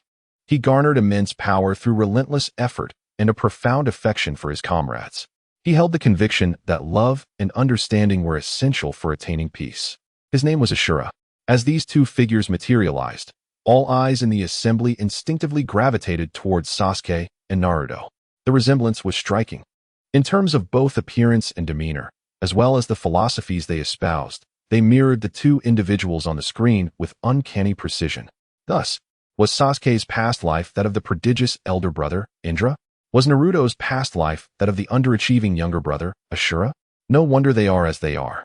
he garnered immense power through relentless effort and a profound affection for his comrades. He held the conviction that love and understanding were essential for attaining peace. His name was Ashura. As these 2 figures materialized, all eyes in the assembly instinctively gravitated towards Sasuke and Naruto. The the resemblance was striking. In terms of both appearance and demeanor, as well as the philosophies they espoused, they mirrored the two individuals on the screen with uncanny precision. Thus, was Sasuke's past life that of the prodigious elder brother, Indra? Was Naruto's past life that of the underachieving younger brother, Ashura? No wonder they are as they are.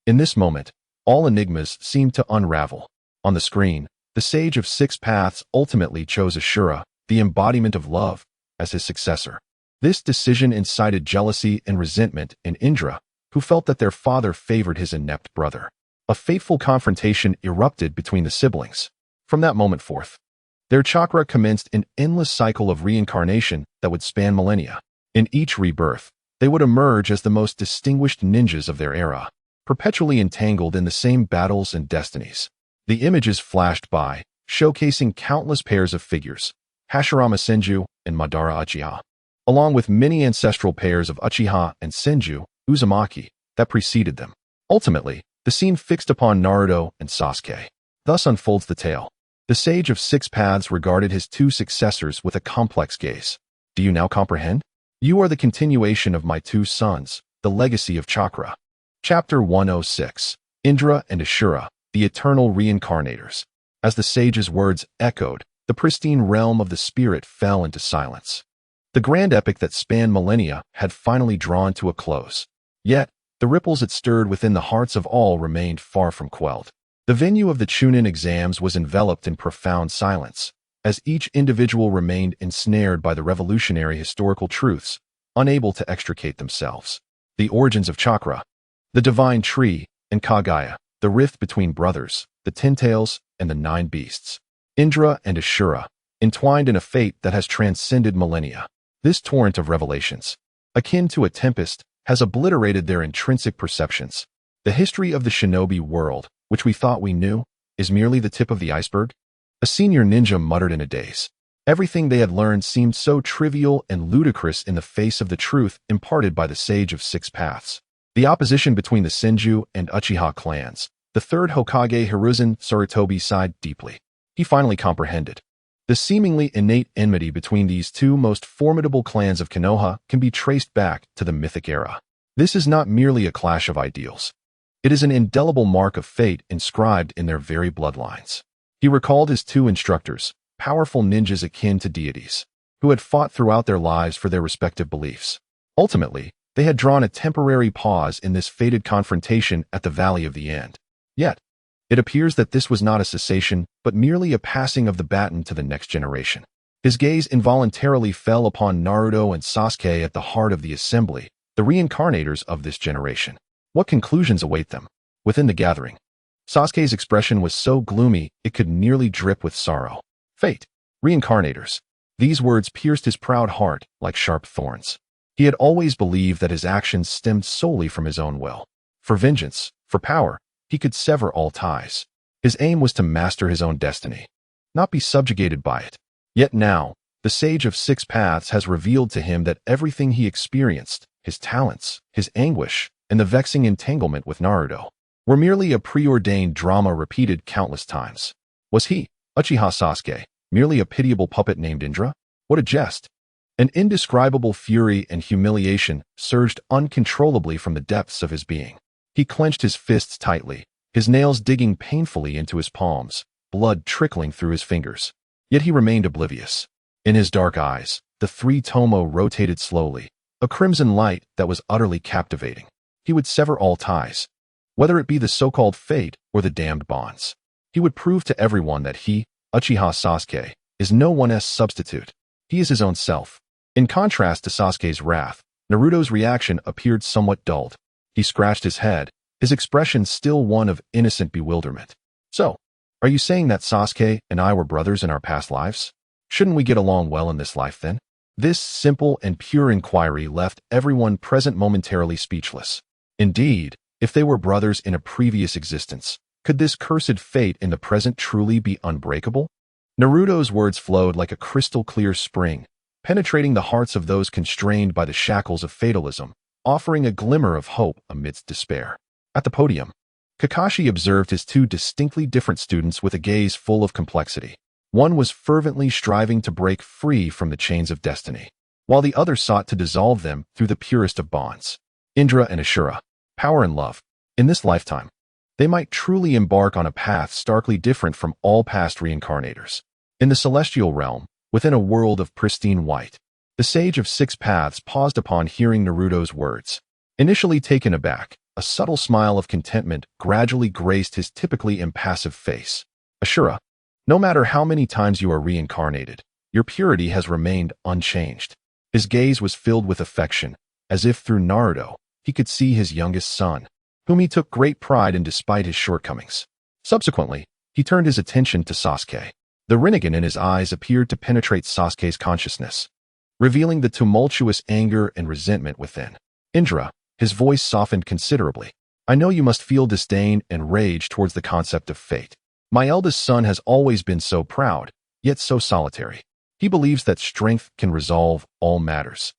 In this moment, all enigmas seemed to unravel. On the screen, the Sage of Six Paths ultimately chose Ashura, the embodiment of love, as his successor. This decision incited jealousy and resentment in Indra, who felt that their father favored his inept brother. A fateful confrontation erupted between the siblings. From that moment forth, their chakra commenced an endless cycle of reincarnation that would span millennia. In each rebirth, they would emerge as the most distinguished ninjas of their era, perpetually entangled in the same battles and destinies. The images flashed by, showcasing countless pairs of figures, Hashirama Senju and Madara Uchiha, along with many ancestral pairs of Uchiha and Senju Uzumaki that preceded them. Ultimately, the scene fixed upon Naruto and Sasuke. Thus unfolds the tale. The Sage of Six Paths regarded his two successors with a complex gaze. Do you now comprehend? You are the continuation of my two sons, the legacy of chakra. Chapter 106. Indra and Ashura, the eternal reincarnators. As the sage's words echoed, the pristine realm of the spirit fell into silence. The grand epic that spanned millennia had finally drawn to a close. Yet, the ripples it stirred within the hearts of all remained far from quelled. The venue of the Chuunin Exams was enveloped in profound silence, as each individual remained ensnared by the revolutionary historical truths, unable to extricate themselves. The origins of chakra, the divine tree, and Kagaya, the rift between brothers, the Ten Tails, and the Nine Beasts. Indra and Ashura, entwined in a fate that has transcended millennia. This torrent of revelations, akin to a tempest, has obliterated their intrinsic perceptions. The history of the shinobi world, which we thought we knew, is merely the tip of the iceberg? A senior ninja muttered in a daze. Everything they had learned seemed so trivial and ludicrous in the face of the truth imparted by the Sage of Six Paths. The opposition between the Senju and Uchiha clans, the third Hokage Hiruzen Sarutobi sighed deeply. He finally comprehended. The seemingly innate enmity between these two most formidable clans of Konoha can be traced back to the mythic era. This is not merely a clash of ideals. It is an indelible mark of fate inscribed in their very bloodlines. He recalled his two instructors, powerful ninjas akin to deities, who had fought throughout their lives for their respective beliefs. Ultimately, they had drawn a temporary pause in this fated confrontation at the Valley of the End. Yet, it appears that this was not a cessation, but merely a passing of the baton to the next generation. His gaze involuntarily fell upon Naruto and Sasuke at the heart of the assembly, the reincarnators of this generation. What conclusions await them? Within the gathering, Sasuke's expression was so gloomy it could nearly drip with sorrow. Fate. Reincarnators. These words pierced his proud heart like sharp thorns. He had always believed that his actions stemmed solely from his own will. For vengeance, for power, he could sever all ties. His aim was to master his own destiny, not be subjugated by it. Yet now, the Sage of Six Paths has revealed to him that everything he experienced, his talents, his anguish, and the vexing entanglement with Naruto, were merely a preordained drama repeated countless times. Was he, Uchiha Sasuke, merely a pitiable puppet named Indra? What a jest! An indescribable fury and humiliation surged uncontrollably from the depths of his being. He clenched his fists tightly, his nails digging painfully into his palms, blood trickling through his fingers. Yet he remained oblivious. In his dark eyes, the three tomo rotated slowly, a crimson light that was utterly captivating. He would sever all ties, whether it be the so-called fate or the damned bonds. He would prove to everyone that he, Uchiha Sasuke, is no one's substitute. He is his own self. In contrast to Sasuke's wrath, Naruto's reaction appeared somewhat dulled. He scratched his head, his expression still one of innocent bewilderment. So, are you saying that Sasuke and I were brothers in our past lives? Shouldn't we get along well in this life then? This simple and pure inquiry left everyone present momentarily speechless. Indeed, if they were brothers in a previous existence, could this cursed fate in the present truly be unbreakable? Naruto's words flowed like a crystal-clear spring, penetrating the hearts of those constrained by the shackles of fatalism, offering a glimmer of hope amidst despair. At the podium, Kakashi observed his two distinctly different students with a gaze full of complexity. One was fervently striving to break free from the chains of destiny. while the other sought to dissolve them through the purest of bonds. Indra and Ashura, power and love. In this lifetime, they might truly embark on a path starkly different from all past reincarnators. In the celestial realm, within a world of pristine white, the Sage of Six Paths paused upon hearing Naruto's words. Initially taken aback, a subtle smile of contentment gradually graced his typically impassive face. Ashura, no matter how many times you are reincarnated, your purity has remained unchanged. His gaze was filled with affection, as if through Naruto, he could see his youngest son, whom he took great pride in despite his shortcomings. Subsequently, he turned his attention to Sasuke. The Rinnegan in his eyes appeared to penetrate Sasuke's consciousness, revealing the tumultuous anger and resentment within. Indra, his voice softened considerably. I know you must feel disdain and rage towards the concept of fate. My eldest son has always been so proud, yet so solitary. He believes that strength can resolve all matters,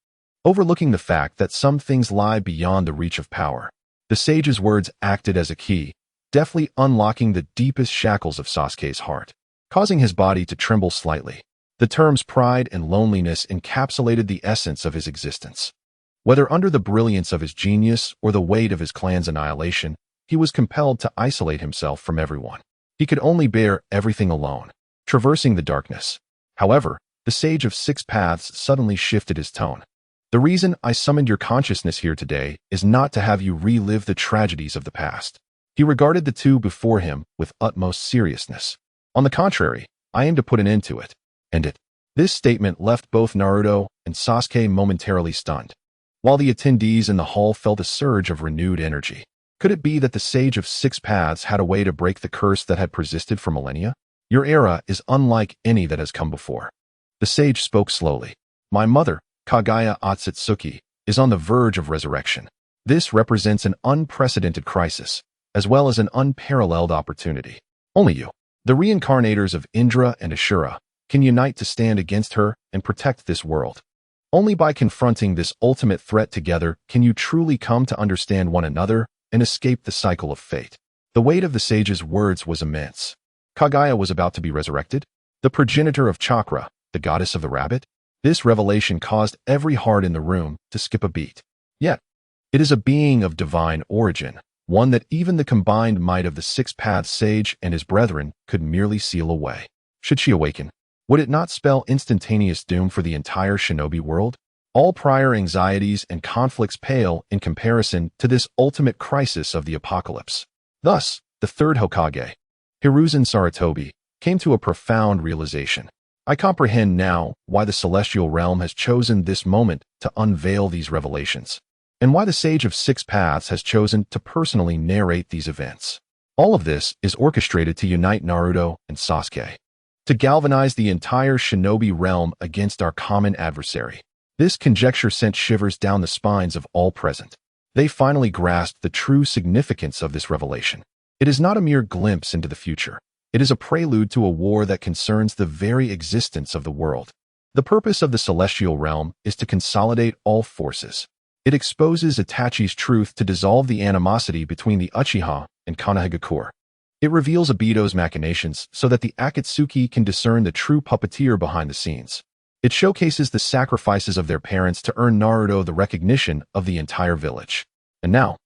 overlooking the fact that some things lie beyond the reach of power. The sage's words acted as a key, deftly unlocking the deepest shackles of Sasuke's heart, causing his body to tremble slightly. The terms pride and loneliness encapsulated the essence of his existence. Whether under the brilliance of his genius or the weight of his clan's annihilation, he was compelled to isolate himself from everyone. He could only bear everything alone, traversing the darkness. However, the Sage of Six Paths suddenly shifted his tone. The reason I summoned your consciousness here today is not to have you relive the tragedies of the past. He regarded the two before him with utmost seriousness. On the contrary, I aim to put an end to it. End it. This statement left both Naruto and Sasuke momentarily stunned, while the attendees in the hall felt a surge of renewed energy. Could it be that the Sage of Six Paths had a way to break the curse that had persisted for millennia? Your era is unlike any that has come before. The sage spoke slowly. My mother, Kaguya Otsutsuki, is on the verge of resurrection. This represents an unprecedented crisis, as well as an unparalleled opportunity. Only you, the reincarnators of Indra and Ashura, can unite to stand against her and protect this world. Only by confronting this ultimate threat together can you truly come to understand one another and escape the cycle of fate. The weight of the sage's words was immense. Kaguya was about to be resurrected, the progenitor of Chakra, the goddess of the rabbit. This revelation caused every heart in the room to skip a beat. Yet, it is a being of divine origin, one that even the combined might of the Six Paths Sage and his brethren could merely seal away. Should she awaken, would it not spell instantaneous doom for the entire shinobi world? All prior anxieties and conflicts pale in comparison to this ultimate crisis of the apocalypse. Thus, the third Hokage, Hiruzen Sarutobi, came to a profound realization. I comprehend now why the celestial realm has chosen this moment to unveil these revelations, and why the Sage of Six Paths has chosen to personally narrate these events. All of this is orchestrated to unite Naruto and Sasuke, to galvanize the entire shinobi realm against our common adversary. This conjecture sent shivers down the spines of all present. They finally grasped the true significance of this revelation. It is not a mere glimpse into the future. It is a prelude to a war that concerns the very existence of the world. The purpose of the celestial realm is to consolidate all forces. It exposes Itachi's truth to dissolve the animosity between the Uchiha and Konoha. It reveals Obito's machinations so that the Akatsuki can discern the true puppeteer behind the scenes. It showcases the sacrifices of their parents to earn Naruto the recognition of the entire village. And now,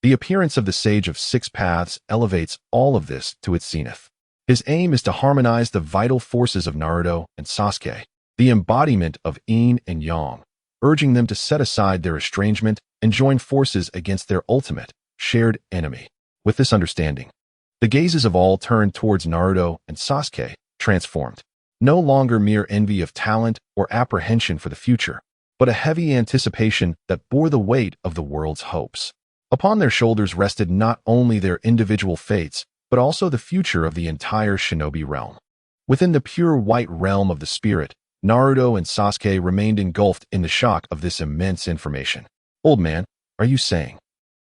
the appearance of the Sage of Six Paths elevates all of this to its zenith. His aim is to harmonize the vital forces of Naruto and Sasuke, the embodiment of yin and yang, urging them to set aside their estrangement and join forces against their ultimate, shared enemy. With this understanding, the gazes of all turned towards Naruto and Sasuke, transformed. No longer mere envy of talent or apprehension for the future, but a heavy anticipation that bore the weight of the world's hopes. Upon their shoulders rested not only their individual fates, but also the future of the entire shinobi realm. Within the pure white realm of the spirit, Naruto and Sasuke remained engulfed in the shock of this immense information. Old man, are you saying?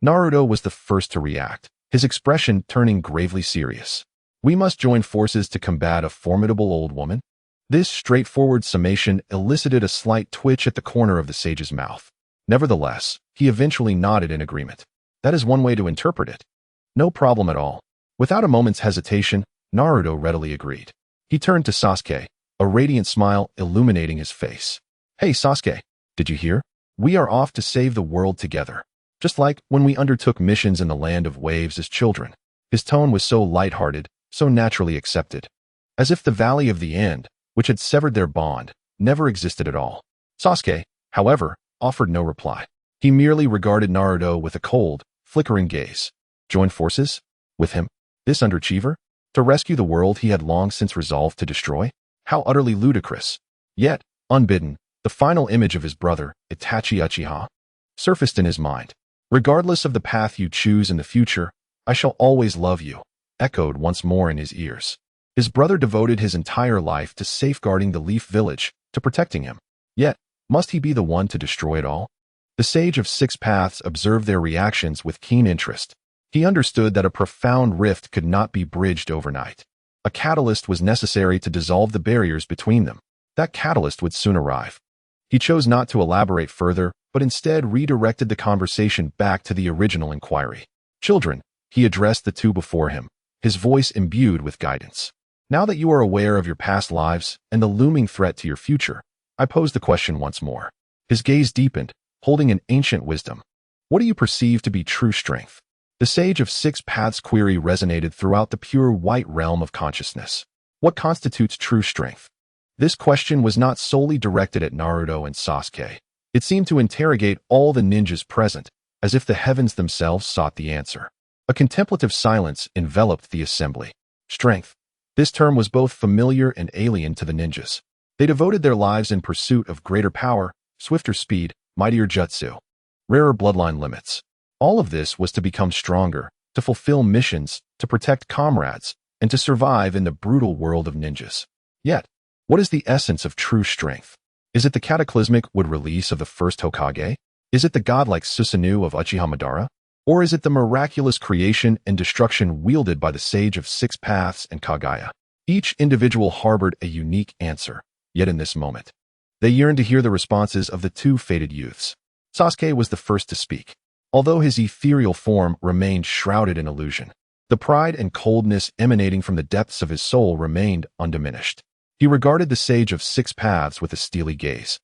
Naruto was the first to react, his expression turning gravely serious. We must join forces to combat a formidable old woman? This straightforward summation elicited a slight twitch at the corner of the sage's mouth. Nevertheless, he eventually nodded in agreement. That is one way to interpret it. No problem at all. Without a moment's hesitation, Naruto readily agreed. He turned to Sasuke, a radiant smile illuminating his face. Hey Sasuke, Did you hear? We are off to save the world together. Just like when we undertook missions in the land of waves as children. His tone was so lighthearted, so naturally accepted. As if the Valley of the End, which had severed their bond, never existed at all. Sasuke, however, offered no reply. He merely regarded Naruto with a cold, flickering gaze. Join forces? With him? This underachiever? To rescue the world he had long since resolved to destroy? How utterly ludicrous. Yet, unbidden, the final image of his brother, Itachi Uchiha, surfaced in his mind. Regardless of the path you choose in the future, I shall always love you, echoed once more in his ears. His brother devoted his entire life to safeguarding the Leaf Village, to protecting him. Yet, must he be the one to destroy it all? The Sage of Six Paths observed their reactions with keen interest. He understood that a profound rift could not be bridged overnight. A catalyst was necessary to dissolve the barriers between them. That catalyst would soon arrive. He chose not to elaborate further, but instead redirected the conversation back to the original inquiry. Children, he addressed the two before him, his voice imbued with guidance. Now that you are aware of your past lives and the looming threat to your future, I pose the question once more. His gaze deepened, holding an ancient wisdom. What do you perceive to be true strength? The Sage of Six Paths query resonated throughout the pure white realm of consciousness. What constitutes true strength? This question was not solely directed at Naruto and Sasuke. It seemed to interrogate all the ninjas present, as if the heavens themselves sought the answer. A contemplative silence enveloped the assembly. Strength. This term was both familiar and alien to the ninjas. They devoted their lives in pursuit of greater power, swifter speed, mightier jutsu, rarer bloodline limits. All of this was to become stronger, to fulfill missions, to protect comrades, and to survive in the brutal world of ninjas. Yet, what is the essence of true strength? Is it the cataclysmic wood release of the first Hokage? Is it the godlike Susanoo of Uchiha Madara? Or is it the miraculous creation and destruction wielded by the Sage of Six Paths and Kaguya? Each individual harbored a unique answer, yet in this moment, they yearned to hear the responses of the two fated youths. Sasuke was the first to speak. Although his ethereal form remained shrouded in illusion, the pride and coldness emanating from the depths of his soul remained undiminished. He regarded the Sage of Six Paths with a steely gaze,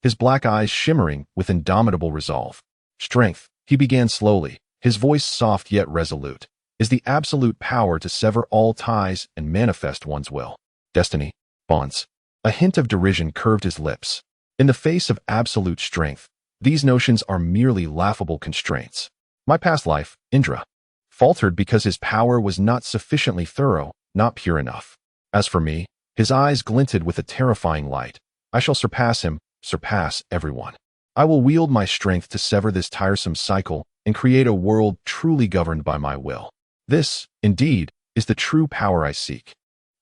his black eyes shimmering with indomitable resolve. Strength, he began slowly, his voice soft yet resolute, is the absolute power to sever all ties and manifest one's will. Destiny, bonds. A hint of derision curved his lips. In the face of absolute strength, these notions are merely laughable constraints. My past life, Indra, faltered because his power was not sufficiently thorough, not pure enough. As for me, his eyes glinted with a terrifying light. I shall surpass him, surpass everyone. I will wield my strength to sever this tiresome cycle and create a world truly governed by my will. This, indeed, is the true power I seek.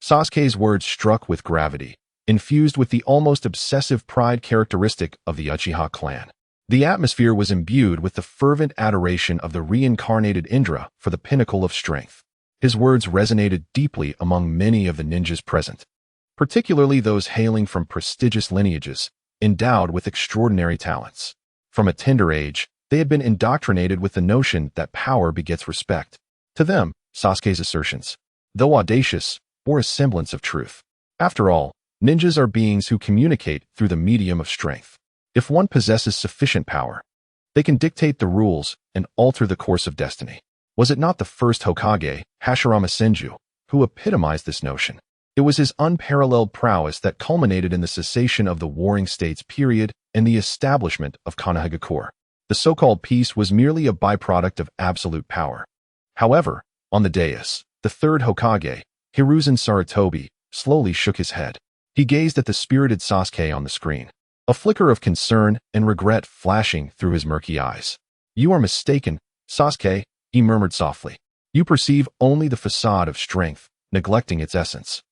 Sasuke's words struck with gravity, infused with the almost obsessive pride characteristic of the Uchiha clan. The atmosphere was imbued with the fervent adoration of the reincarnated Indra for the pinnacle of strength. His words resonated deeply among many of the ninjas present, particularly those hailing from prestigious lineages, endowed with extraordinary talents. From a tender age, they had been indoctrinated with the notion that power begets respect. To them, Sasuke's assertions, though audacious, bore a semblance of truth. After all, ninjas are beings who communicate through the medium of strength. If one possesses sufficient power, they can dictate the rules and alter the course of destiny. Was it not the first Hokage, Hashirama Senju, who epitomized this notion? It was his unparalleled prowess that culminated in the cessation of the Warring States period and the establishment of Konoha. The so-called peace was merely a byproduct of absolute power. However, on the dais, the third Hokage, Hiruzen Sarutobi, slowly shook his head. He gazed at the spirited Sasuke on the screen, a flicker of concern and regret flashing through his murky eyes. You are mistaken, Sasuke, he murmured softly. You perceive only the facade of strength, neglecting its essence.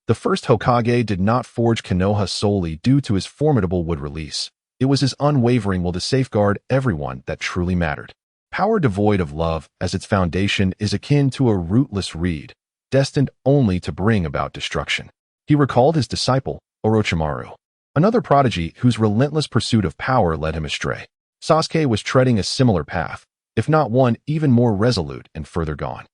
The first Hokage did not forge Konoha solely due to his formidable wood release. It was his unwavering will to safeguard everyone that truly mattered. Power devoid of love as its foundation is akin to a rootless reed, destined only to bring about destruction. He recalled his disciple, Orochimaru, another prodigy whose relentless pursuit of power led him astray. Sasuke was treading a similar path, if not one even more resolute and further gone.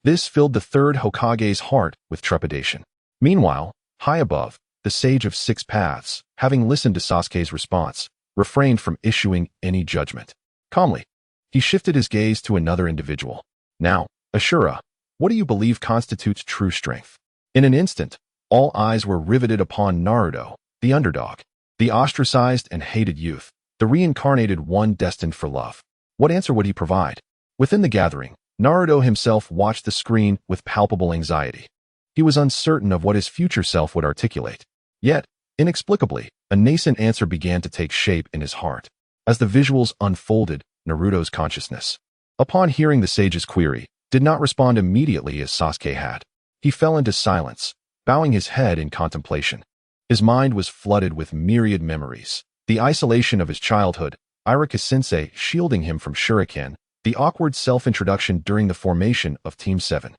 This filled the third Hokage's heart with trepidation. Meanwhile, high above, the Sage of Six Paths, having listened to Sasuke's response, refrained from issuing any judgment. Calmly, he shifted his gaze to another individual. Now, Ashura, what do you believe constitutes true strength? In an instant, all eyes were riveted upon Naruto, the underdog, the ostracized and hated youth, the reincarnated one destined for love. What answer would he provide? Within the gathering, Naruto himself watched the screen with palpable anxiety. He was uncertain of what his future self would articulate. Yet, inexplicably, a nascent answer began to take shape in his heart. As the visuals unfolded, Naruto's consciousness, upon hearing the sage's query, did not respond immediately as Sasuke had. He fell into silence, bowing his head in contemplation. His mind was flooded with myriad memories. The isolation of his childhood, Raikage-sensei shielding him from shuriken, the awkward self-introduction during the formation of Team 7.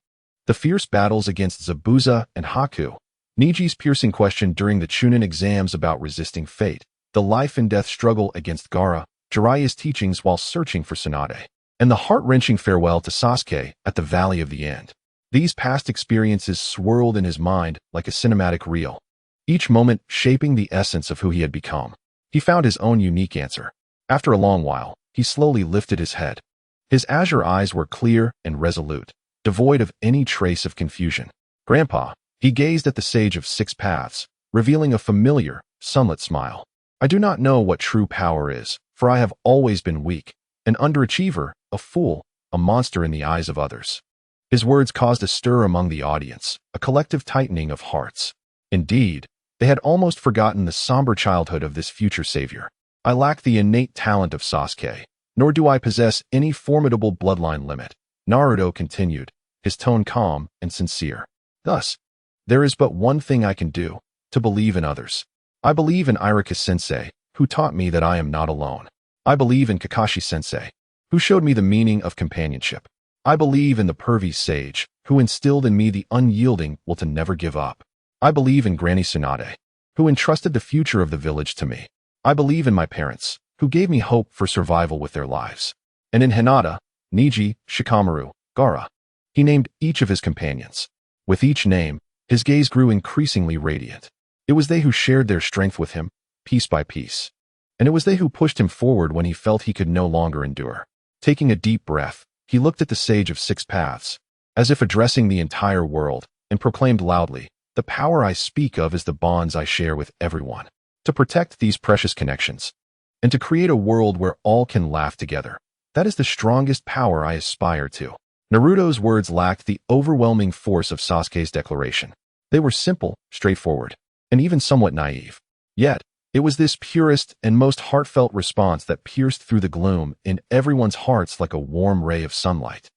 The fierce battles against Zabuza and Haku, Niji's piercing question during the Chuunin exams about resisting fate, the life-and-death struggle against Gaara, Jiraiya's teachings while searching for Tsunade, and the heart-wrenching farewell to Sasuke at the Valley of the End. These past experiences swirled in his mind like a cinematic reel, each moment shaping the essence of who he had become. He found his own unique answer. After a long while, he slowly lifted his head. His azure eyes were clear and resolute, devoid of any trace of confusion. Grandpa, he gazed at the Sage of Six Paths, revealing a familiar, sunlit smile. I do not know what true power is, for I have always been weak, an underachiever, a fool, a monster in the eyes of others. His words caused a stir among the audience, a collective tightening of hearts. Indeed, they had almost forgotten the somber childhood of this future savior. I lack the innate talent of Sasuke, nor do I possess any formidable bloodline limit, Naruto continued, his tone calm and sincere. Thus, there is but one thing I can do, to believe in others. I believe in Raikage-sensei, who taught me that I am not alone. I believe in Kakashi-sensei, who showed me the meaning of companionship. I believe in the pervy sage, who instilled in me the unyielding will to never give up. I believe in Granny Tsunade, who entrusted the future of the village to me. I believe in my parents, who gave me hope for survival with their lives. And in Hinata, Niji, Shikamaru, Gaara. He named each of his companions. With each name, his gaze grew increasingly radiant. It was they who shared their strength with him, piece by piece. And it was they who pushed him forward when he felt he could no longer endure. Taking a deep breath, he looked at the Sage of Six Paths, as if addressing the entire world, and proclaimed loudly, "The power I speak of is the bonds I share with everyone. To protect these precious connections, and to create a world where all can laugh together. That is the strongest power I aspire to." Naruto's words lacked the overwhelming force of Sasuke's declaration. They were simple, straightforward, and even somewhat naive. Yet, it was this purest and most heartfelt response that pierced through the gloom in everyone's hearts like a warm ray of sunlight,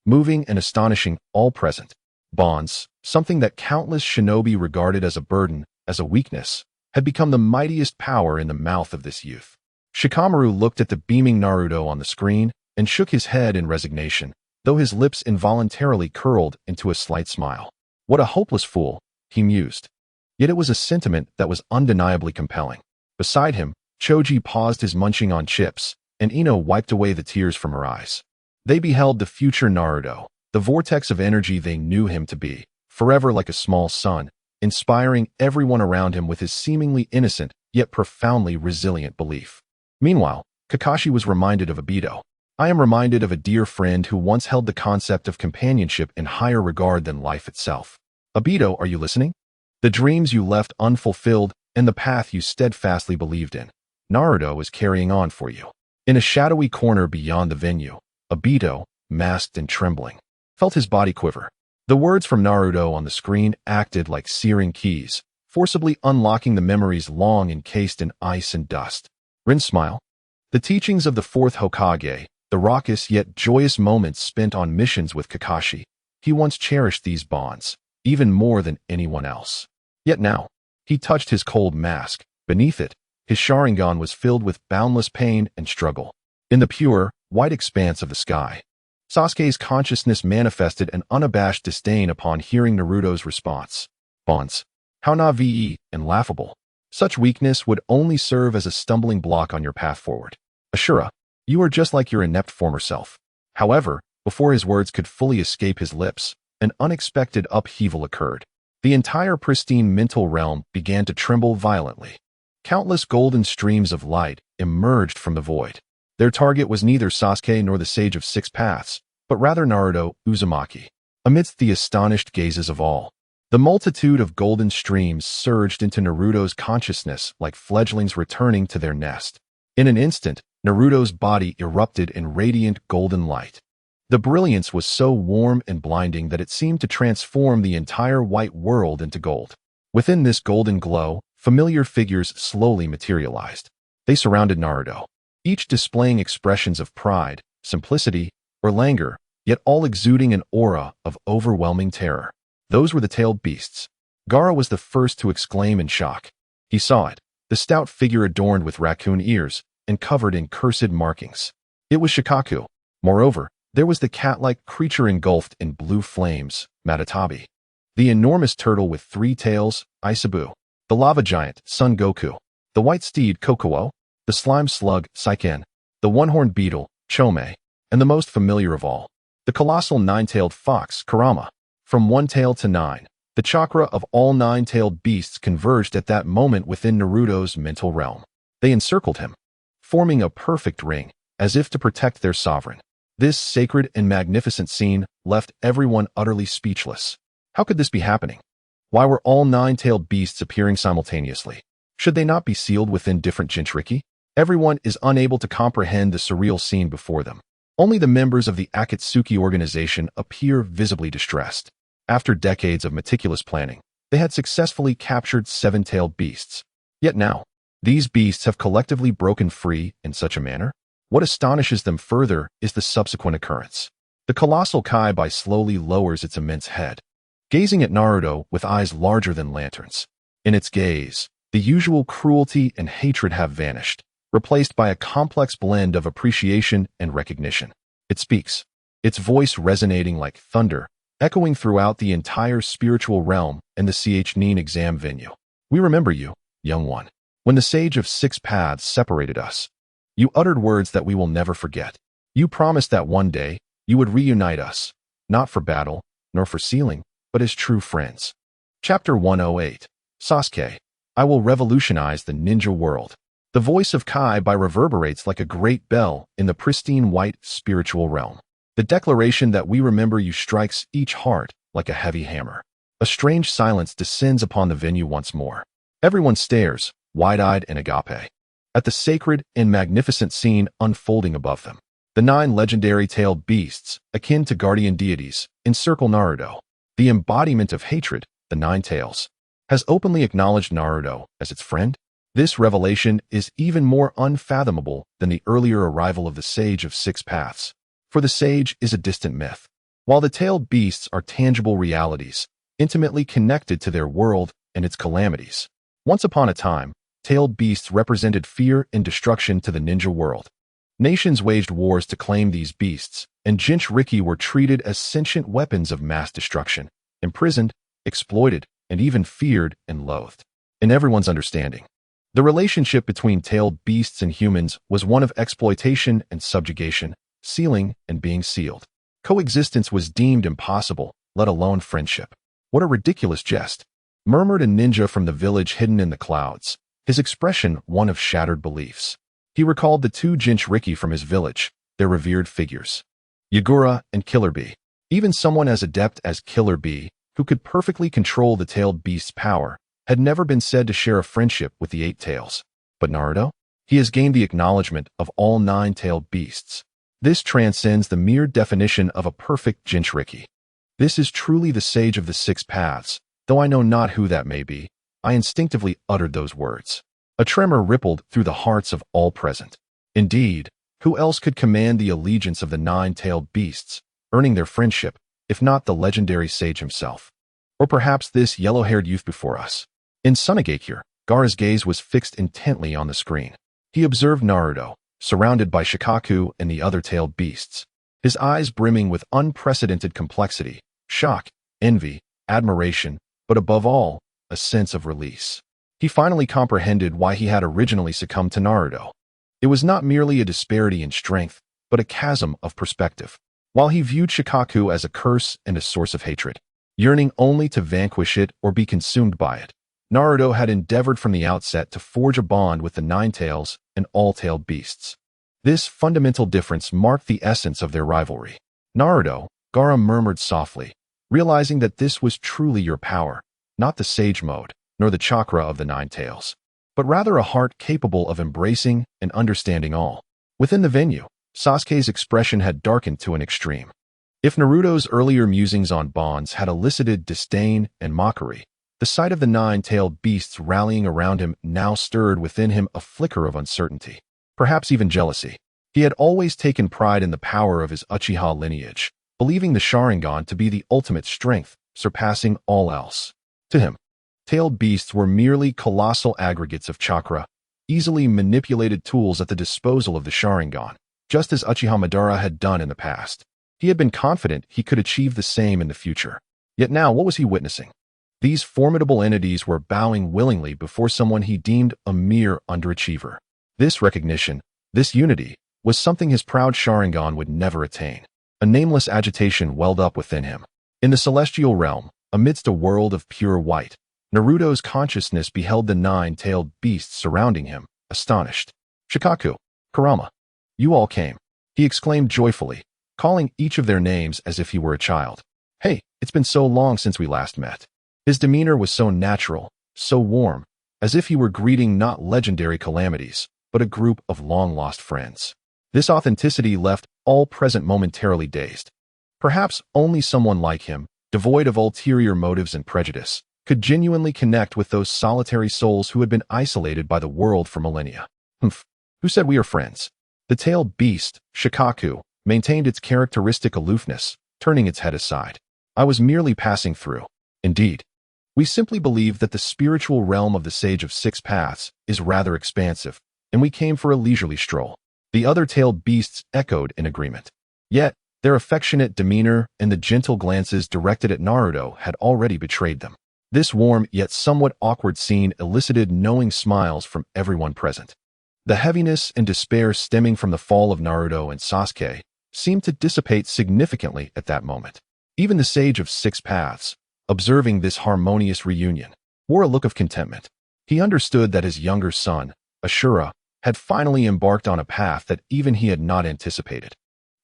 moving and astonishing all present. Bonds, something that countless shinobi regarded as a burden, as a weakness, had become the mightiest power in the mouth of this youth. Shikamaru looked at the beaming Naruto on the screen and shook his head in resignation, though his lips involuntarily curled into a slight smile. What a hopeless fool, he mused. Yet it was a sentiment that was undeniably compelling. Beside him, Choji paused his munching on chips, and Ino wiped away the tears from her eyes. They beheld the future Naruto, the vortex of energy they knew him to be, forever like a small sun, inspiring everyone around him with his seemingly innocent, yet profoundly resilient belief. Meanwhile, Kakashi was reminded of Obito. I am reminded of a dear friend who once held the concept of companionship in higher regard than life itself. Obito, are you listening? The dreams you left unfulfilled and the path you steadfastly believed in, Naruto is carrying on for you. In a shadowy corner beyond the venue, Obito, masked and trembling, felt his body quiver. The words from Naruto on the screen acted like searing keys, forcibly unlocking the memories long encased in ice and dust. Rin smile. The teachings of the Fourth Hokage, the raucous yet joyous moments spent on missions with Kakashi, he once cherished these bonds, even more than anyone else. Yet now, he touched his cold mask. Beneath it, his Sharingan was filled with boundless pain and struggle. In the pure, white expanse of the sky, Sasuke's consciousness manifested an unabashed disdain upon hearing Naruto's response. Bonds. How naive and laughable. Such weakness would only serve as a stumbling block on your path forward. Ashura, you are just like your inept former self. However, before his words could fully escape his lips, an unexpected upheaval occurred. The entire pristine mental realm began to tremble violently. Countless golden streams of light emerged from the void. Their target was neither Sasuke nor the Sage of Six Paths, but rather Naruto Uzumaki. Amidst the astonished gazes of all, the multitude of golden streams surged into Naruto's consciousness like fledglings returning to their nest. In an instant, Naruto's body erupted in radiant golden light. The brilliance was so warm and blinding that it seemed to transform the entire white world into gold. Within this golden glow, familiar figures slowly materialized. They surrounded Naruto, each displaying expressions of pride, simplicity, or languor, yet all exuding an aura of overwhelming terror. Those were the tailed beasts. Gaara was the first to exclaim in shock. He saw it, the stout figure adorned with raccoon ears and covered in cursed markings. It was Shikaku. Moreover, there was the cat-like creature engulfed in blue flames, Matatabi. The enormous turtle with 3 tails, Isabu. The lava giant, Son Goku. The white steed, Kokuo. The slime slug, Saiken. The one-horned beetle, Chome. And the most familiar of all, the colossal 9-tailed fox, Kurama. From 1 tail to 9, the chakra of all 9-tailed beasts converged at that moment within Naruto's mental realm. They encircled him, forming a perfect ring, as if to protect their sovereign. This sacred and magnificent scene left everyone utterly speechless. How could this be happening? Why were all 9-tailed beasts appearing simultaneously? Should they not be sealed within different Jinchuriki? Everyone is unable to comprehend the surreal scene before them. Only the members of the Akatsuki organization appear visibly distressed. After decades of meticulous planning, they had successfully captured 7-tailed beasts. Yet now, these beasts have collectively broken free in such a manner? What astonishes them further is the subsequent occurrence. The colossal Kaibai slowly lowers its immense head, gazing at Naruto with eyes larger than lanterns. In its gaze, the usual cruelty and hatred have vanished, replaced by a complex blend of appreciation and recognition. It speaks, its voice resonating like thunder, echoing throughout the entire spiritual realm and the Chuunin exam venue. We remember you, young one. When the Sage of Six Paths separated us, you uttered words that we will never forget. You promised that one day, you would reunite us, not for battle, nor for sealing, but as true friends. Chapter 108. Sasuke, I will revolutionize the ninja world. The voice of Kaibai reverberates like a great bell in the pristine white spiritual realm. The declaration that we remember you strikes each heart like a heavy hammer. A strange silence descends upon the venue once more. Everyone stares, wide-eyed and agape, at the sacred and magnificent scene unfolding above them. The 9 legendary tailed beasts, akin to guardian deities, encircle Naruto. The embodiment of hatred, the 9 tails, has openly acknowledged Naruto as its friend. This revelation is even more unfathomable than the earlier arrival of the Sage of Six Paths, for the Sage is a distant myth, while the tailed beasts are tangible realities, intimately connected to their world and its calamities. Once upon a time, tailed beasts represented fear and destruction to the ninja world. Nations waged wars to claim these beasts, and Jinchuriki were treated as sentient weapons of mass destruction, imprisoned, exploited, and even feared and loathed. In everyone's understanding, the relationship between tailed beasts and humans was one of exploitation and subjugation, sealing and being sealed. Coexistence was deemed impossible, let alone friendship. What a ridiculous jest, murmured a ninja from the village hidden in the clouds, his expression one of shattered beliefs. He recalled the 2 Jinchuriki from his village, their revered figures, Yagura and Killer Bee. Even someone as adept as Killer Bee, who could perfectly control the tailed beast's power, had never been said to share a friendship with the 8 tails. But Naruto? He has gained the acknowledgement of all 9-tailed beasts. This transcends the mere definition of a perfect Jinchuriki. This is truly the Sage of the Six Paths, though I know not who that may be. I instinctively uttered those words. A tremor rippled through the hearts of all present. Indeed, who else could command the allegiance of the 9-tailed beasts, earning their friendship, if not the legendary sage himself? Or perhaps this yellow-haired youth before us? In Sunagakure, Gaara's gaze was fixed intently on the screen. He observed Naruto, surrounded by Shikaku and the other tailed beasts, his eyes brimming with unprecedented complexity, shock, envy, admiration, but above all, a sense of release. He finally comprehended why he had originally succumbed to Naruto. It was not merely a disparity in strength, but a chasm of perspective. While he viewed Shikaku as a curse and a source of hatred, yearning only to vanquish it or be consumed by it, Naruto had endeavored from the outset to forge a bond with the Nine-Tails and All-Tailed beasts. This fundamental difference marked the essence of their rivalry. Naruto, Gaara murmured softly, realizing that this was truly your power, not the sage mode, nor the chakra of the Nine-Tails, but rather a heart capable of embracing and understanding all. Within the venue, Sasuke's expression had darkened to an extreme. If Naruto's earlier musings on bonds had elicited disdain and mockery, the sight of the nine-tailed beasts rallying around him now stirred within him a flicker of uncertainty, perhaps even jealousy. He had always taken pride in the power of his Uchiha lineage, believing the Sharingan to be the ultimate strength, surpassing all else. To him, tailed beasts were merely colossal aggregates of chakra, easily manipulated tools at the disposal of the Sharingan, just as Uchiha Madara had done in the past. He had been confident he could achieve the same in the future. Yet now, what was he witnessing? These formidable entities were bowing willingly before someone he deemed a mere underachiever. This recognition, this unity, was something his proud Sharingan would never attain. A nameless agitation welled up within him. In the celestial realm, amidst a world of pure white, Naruto's consciousness beheld the nine-tailed beasts surrounding him, astonished. "Shikaku, Kurama, you all came," he exclaimed joyfully, calling each of their names as if he were a child. "Hey, it's been so long since we last met." His demeanor was so natural, so warm, as if he were greeting not legendary calamities, but a group of long-lost friends. This authenticity left all present momentarily dazed. Perhaps only someone like him, devoid of ulterior motives and prejudice, could genuinely connect with those solitary souls who had been isolated by the world for millennia. "Humph, who said we are friends?" The tailed beast, Shikaku, maintained its characteristic aloofness, turning its head aside. "I was merely passing through. Indeed, we simply believe that the spiritual realm of the Sage of Six Paths is rather expansive, and we came for a leisurely stroll." The other tailed beasts echoed in agreement. Yet, their affectionate demeanor and the gentle glances directed at Naruto had already betrayed them. This warm yet somewhat awkward scene elicited knowing smiles from everyone present. The heaviness and despair stemming from the fall of Naruto and Sasuke seemed to dissipate significantly at that moment. Even the Sage of Six Paths, observing this harmonious reunion, wore a look of contentment. He understood that his younger son, Ashura, had finally embarked on a path that even he had not anticipated.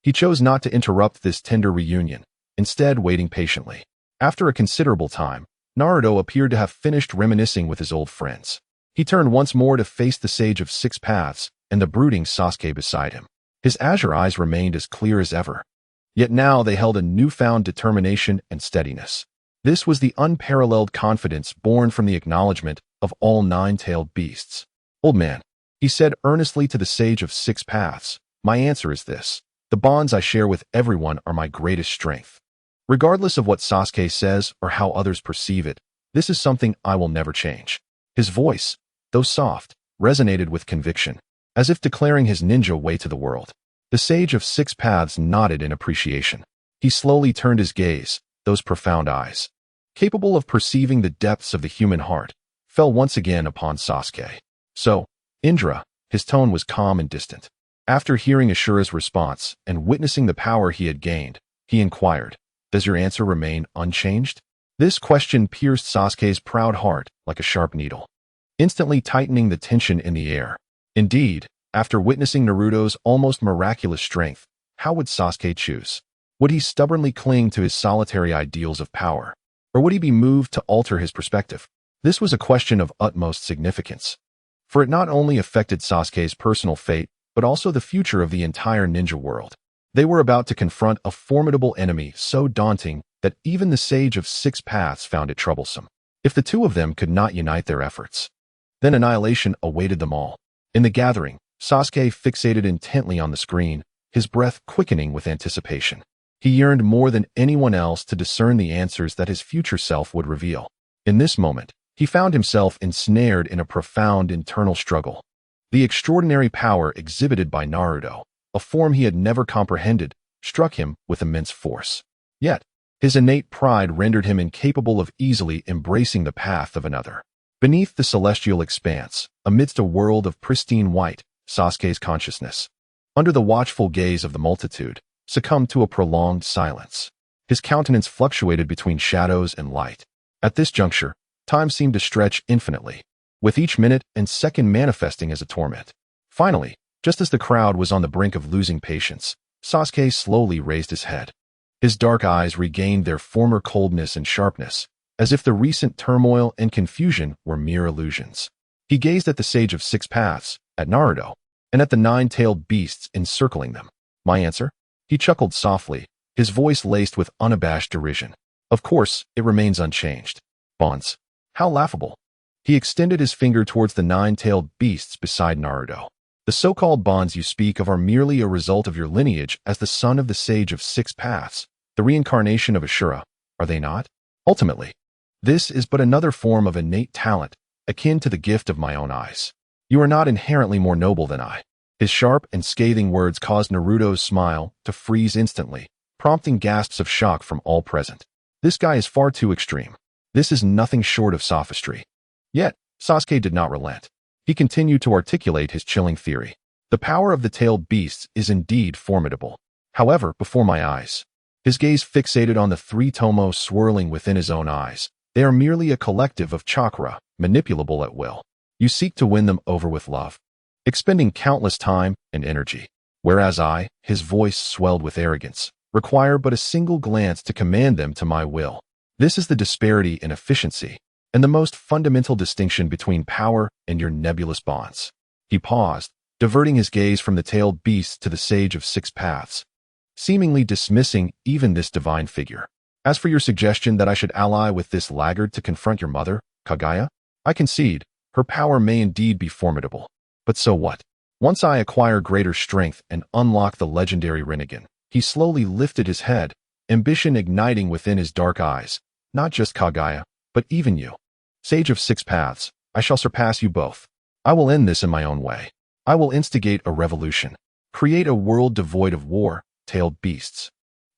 He chose not to interrupt this tender reunion, instead waiting patiently. After a considerable time, Naruto appeared to have finished reminiscing with his old friends. He turned once more to face the Sage of Six Paths and the brooding Sasuke beside him. His azure eyes remained as clear as ever. Yet now they held a newfound determination and steadiness. This was the unparalleled confidence born from the acknowledgement of all nine-tailed beasts. "Old man," he said earnestly to the Sage of Six Paths, "my answer is this. The bonds I share with everyone are my greatest strength. Regardless of what Sasuke says or how others perceive it, this is something I will never change." His voice, though soft, resonated with conviction, as if declaring his ninja way to the world. The Sage of Six Paths nodded in appreciation. He slowly turned his gaze, those profound eyes, capable of perceiving the depths of the human heart, fell once again upon Sasuke. "So, Indra," his tone was calm and distant. After hearing Ashura's response and witnessing the power he had gained, he inquired, "Does your answer remain unchanged?" This question pierced Sasuke's proud heart like a sharp needle, instantly tightening the tension in the air. Indeed, after witnessing Naruto's almost miraculous strength, how would Sasuke choose? Would he stubbornly cling to his solitary ideals of power, or would he be moved to alter his perspective? This was a question of utmost significance, for it not only affected Sasuke's personal fate, but also the future of the entire ninja world. They were about to confront a formidable enemy so daunting that even the Sage of Six Paths found it troublesome. If the two of them could not unite their efforts, then annihilation awaited them all. In the gathering, Sasuke fixated intently on the screen, his breath quickening with anticipation. He yearned more than anyone else to discern the answers that his future self would reveal. In this moment, he found himself ensnared in a profound internal struggle. The extraordinary power exhibited by Naruto, a form he had never comprehended, struck him with immense force. Yet, his innate pride rendered him incapable of easily embracing the path of another. Beneath the celestial expanse, amidst a world of pristine white, Sasuke's consciousness, under the watchful gaze of the multitude, succumbed to a prolonged silence. His countenance fluctuated between shadows and light. At this juncture, Time seemed to stretch infinitely, with each minute and second manifesting as a torment. Finally, just as the crowd was on the brink of losing patience, Sasuke slowly raised his head. His dark eyes regained their former coldness and sharpness, as if the recent turmoil and confusion were mere illusions. He gazed at the Sage of Six Paths, at Naruto, and at the nine-tailed beasts encircling them. My answer? He chuckled softly, his voice laced with unabashed derision. Of course, it remains unchanged. Bonds. How laughable. He extended his finger towards the nine-tailed beasts beside Naruto. The so-called bonds you speak of are merely a result of your lineage as the son of the Sage of Six Paths, the reincarnation of Ashura, are they not? Ultimately, this is but another form of innate talent, akin to the gift of my own eyes. You are not inherently more noble than I. His sharp and scathing words caused Naruto's smile to freeze instantly, prompting gasps of shock from all present. This guy is far too extreme. This is nothing short of sophistry. Yet, Sasuke did not relent. He continued to articulate his chilling theory. The power of the tailed beasts is indeed formidable. However, before my eyes, his gaze fixated on the three tomos swirling within his own eyes. They are merely a collective of chakra, manipulable at will. You seek to win them over with love, expending countless time and energy. Whereas I, his voice swelled with arrogance, require but a single glance to command them to my will. This is the disparity in efficiency, and the most fundamental distinction between power and your nebulous bonds. He paused, diverting his gaze from the tailed beasts to the Sage of Six Paths, seemingly dismissing even this divine figure. As for your suggestion that I should ally with this laggard to confront your mother, Kaguya, I concede, her power may indeed be formidable. But so what? Once I acquire greater strength and unlock the legendary Rinnegan, he slowly lifted his head, ambition igniting within his dark eyes. Not just Kaguya, but even you. Sage of Six Paths, I shall surpass you both. I will end this in my own way. I will instigate a revolution, create a world devoid of war, tailed beasts,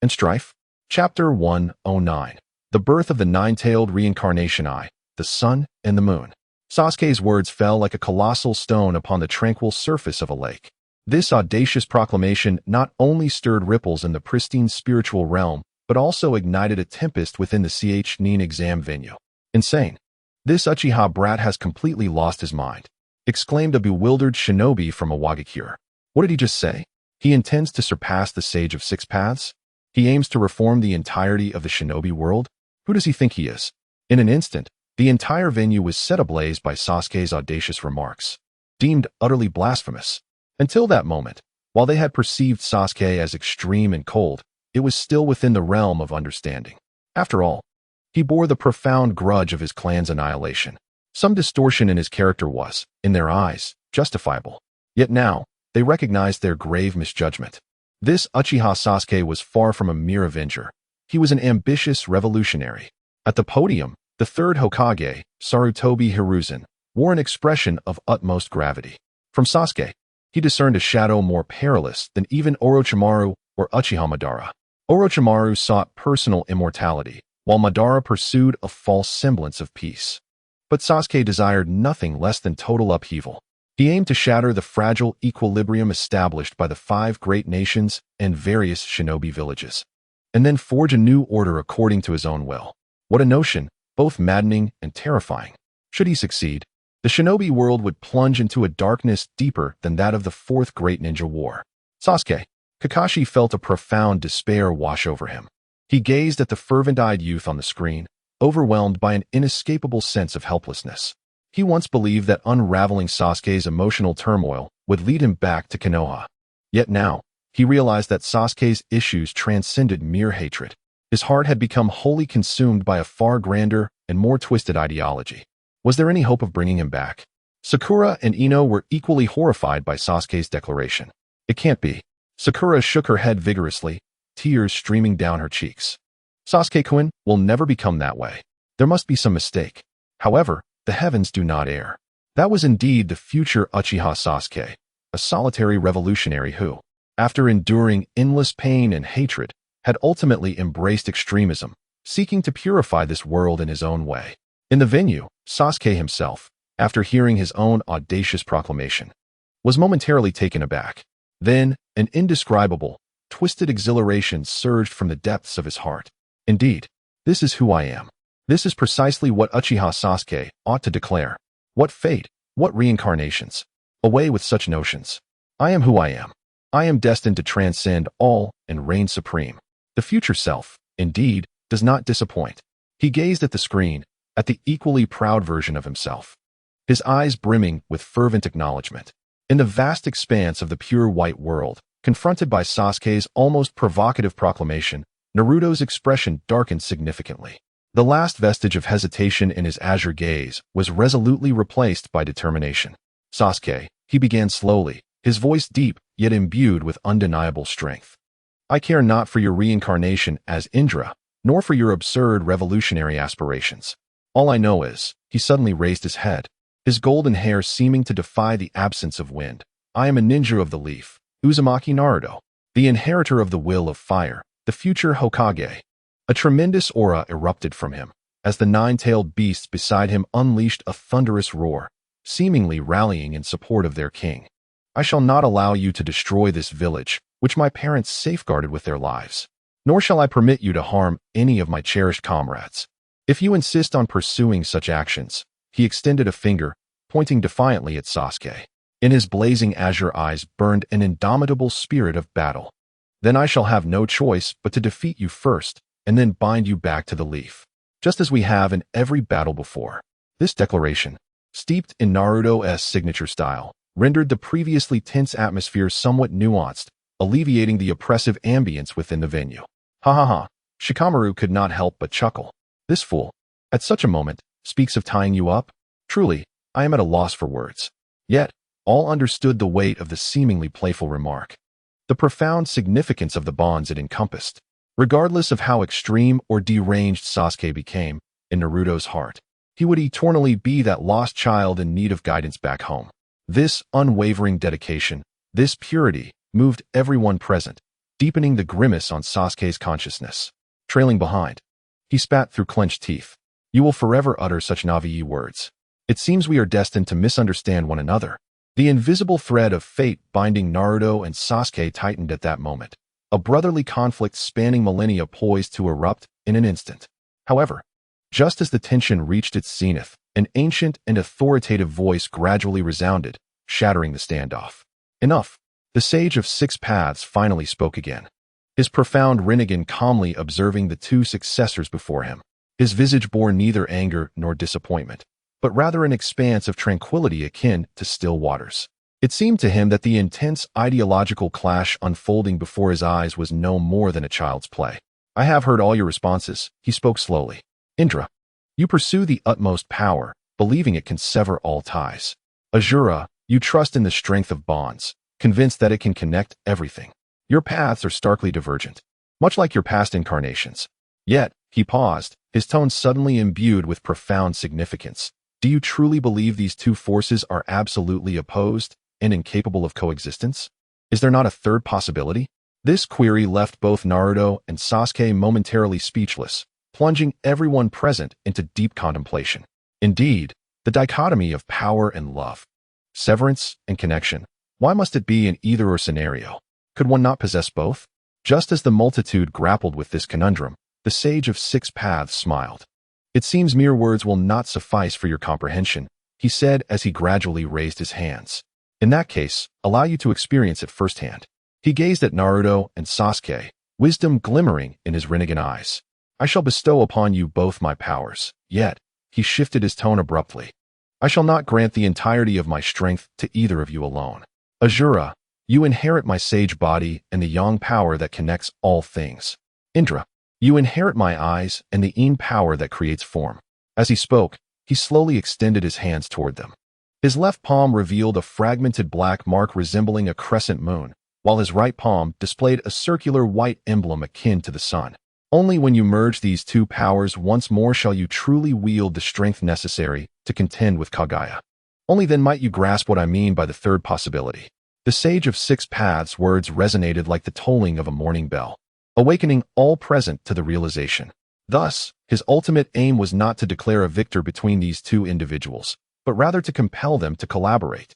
and strife. Chapter 109. The Birth of the Nine-Tailed Reincarnation I, the Sun and the Moon. Sasuke's words fell like a colossal stone upon the tranquil surface of a lake. This audacious proclamation not only stirred ripples in the pristine spiritual realm, but also ignited a tempest within the Chuunin exam venue. Insane. This Uchiha brat has completely lost his mind, exclaimed a bewildered shinobi from Iwagakure. What did he just say? He intends to surpass the Sage of Six Paths? He aims to reform the entirety of the shinobi world? Who does he think he is? In an instant, the entire venue was set ablaze by Sasuke's audacious remarks, deemed utterly blasphemous. Until that moment, while they had perceived Sasuke as extreme and cold, it was still within the realm of understanding. After all, he bore the profound grudge of his clan's annihilation. Some distortion in his character was, in their eyes, justifiable. Yet now, they recognized their grave misjudgment. This Uchiha Sasuke was far from a mere avenger. He was an ambitious revolutionary. At the podium, the third Hokage, Sarutobi Hiruzen, wore an expression of utmost gravity. From Sasuke, he discerned a shadow more perilous than even Orochimaru or Uchiha Madara. Orochimaru sought personal immortality, while Madara pursued a false semblance of peace. But Sasuke desired nothing less than total upheaval. He aimed to shatter the fragile equilibrium established by the 5 great nations and various shinobi villages, and then forge a new order according to his own will. What a notion, both maddening and terrifying. Should he succeed, the shinobi world would plunge into a darkness deeper than that of the 4th Great Ninja War. Sasuke, Kakashi felt a profound despair wash over him. He gazed at the fervent-eyed youth on the screen, overwhelmed by an inescapable sense of helplessness. He once believed that unraveling Sasuke's emotional turmoil would lead him back to Konoha. Yet now, he realized that Sasuke's issues transcended mere hatred. His heart had become wholly consumed by a far grander and more twisted ideology. Was there any hope of bringing him back? Sakura and Ino were equally horrified by Sasuke's declaration. It can't be. Sakura shook her head vigorously, tears streaming down her cheeks. Sasuke-kun will never become that way. There must be some mistake. However, the heavens do not err. That was indeed the future Uchiha Sasuke, a solitary revolutionary who, after enduring endless pain and hatred, had ultimately embraced extremism, seeking to purify this world in his own way. In the venue, Sasuke himself, after hearing his own audacious proclamation, was momentarily taken aback. Then, an indescribable, twisted exhilaration surged from the depths of his heart. Indeed, this is who I am. This is precisely what Uchiha Sasuke ought to declare. What fate? What reincarnations? Away with such notions. I am who I am. I am destined to transcend all and reign supreme. The future self, indeed, does not disappoint. He gazed at the screen, at the equally proud version of himself, his eyes brimming with fervent acknowledgement. In the vast expanse of the pure white world, confronted by Sasuke's almost provocative proclamation, Naruto's expression darkened significantly. The last vestige of hesitation in his azure gaze was resolutely replaced by determination. Sasuke, he began slowly, his voice deep, yet imbued with undeniable strength. I care not for your reincarnation as Indra, nor for your absurd revolutionary aspirations. All I know is, he suddenly raised his head, his golden hair seeming to defy the absence of wind. I am a ninja of the leaf, Uzumaki Naruto, the inheritor of the will of fire, the future Hokage. A tremendous aura erupted from him, as the nine-tailed beasts beside him unleashed a thunderous roar, seemingly rallying in support of their king. I shall not allow you to destroy this village, which my parents safeguarded with their lives. Nor shall I permit you to harm any of my cherished comrades. If you insist on pursuing such actions, he extended a finger, pointing defiantly at Sasuke. In his blazing azure eyes burned an indomitable spirit of battle. Then I shall have no choice but to defeat you first, and then bind you back to the leaf, just as we have in every battle before. This declaration, steeped in Naruto's signature style, rendered the previously tense atmosphere somewhat nuanced, alleviating the oppressive ambience within the venue. Ha ha ha, Shikamaru could not help but chuckle. This fool, at such a moment, speaks of tying you up? Truly, I am at a loss for words. Yet, all understood the weight of the seemingly playful remark, the profound significance of the bonds it encompassed. Regardless of how extreme or deranged Sasuke became, in Naruto's heart, he would eternally be that lost child in need of guidance back home. This unwavering dedication, this purity, moved everyone present, deepening the grimace on Sasuke's consciousness. Trailing behind, he spat through clenched teeth. You will forever utter such Navi words. It seems we are destined to misunderstand one another. The invisible thread of fate binding Naruto and Sasuke tightened at that moment, a brotherly conflict spanning millennia poised to erupt in an instant. However, just as the tension reached its zenith, an ancient and authoritative voice gradually resounded, shattering the standoff. Enough. The sage of six paths finally spoke again, his profound Rinnegan calmly observing the two successors before him. His visage bore neither anger nor disappointment, but rather an expanse of tranquility akin to still waters. It seemed to him that the intense ideological clash unfolding before his eyes was no more than a child's play. I have heard all your responses, he spoke slowly. Indra, you pursue the utmost power, believing it can sever all ties. Azura, you trust in the strength of bonds, convinced that it can connect everything. Your paths are starkly divergent, much like your past incarnations. Yet, he paused, his tone suddenly imbued with profound significance. Do you truly believe these two forces are absolutely opposed and incapable of coexistence? Is there not a third possibility? This query left both Naruto and Sasuke momentarily speechless, plunging everyone present into deep contemplation. Indeed, the dichotomy of power and love, severance and connection, why must it be in either-or scenario? Could one not possess both? Just as the multitude grappled with this conundrum, the sage of six paths smiled. It seems mere words will not suffice for your comprehension, he said as he gradually raised his hands. In that case, allow you to experience it firsthand. He gazed at Naruto and Sasuke, wisdom glimmering in his Rinnegan eyes. I shall bestow upon you both my powers. Yet, he shifted his tone abruptly. I shall not grant the entirety of my strength to either of you alone. Azura, you inherit my sage body and the yang power that connects all things. Indra, you inherit my eyes and the yin power that creates form. As he spoke, he slowly extended his hands toward them. His left palm revealed a fragmented black mark resembling a crescent moon, while his right palm displayed a circular white emblem akin to the sun. Only when you merge these two powers once more shall you truly wield the strength necessary to contend with Kaguya. Only then might you grasp what I mean by the third possibility. The sage of six paths' words resonated like the tolling of a morning bell, awakening all present to the realization. Thus, his ultimate aim was not to declare a victor between these two individuals, but rather to compel them to collaborate.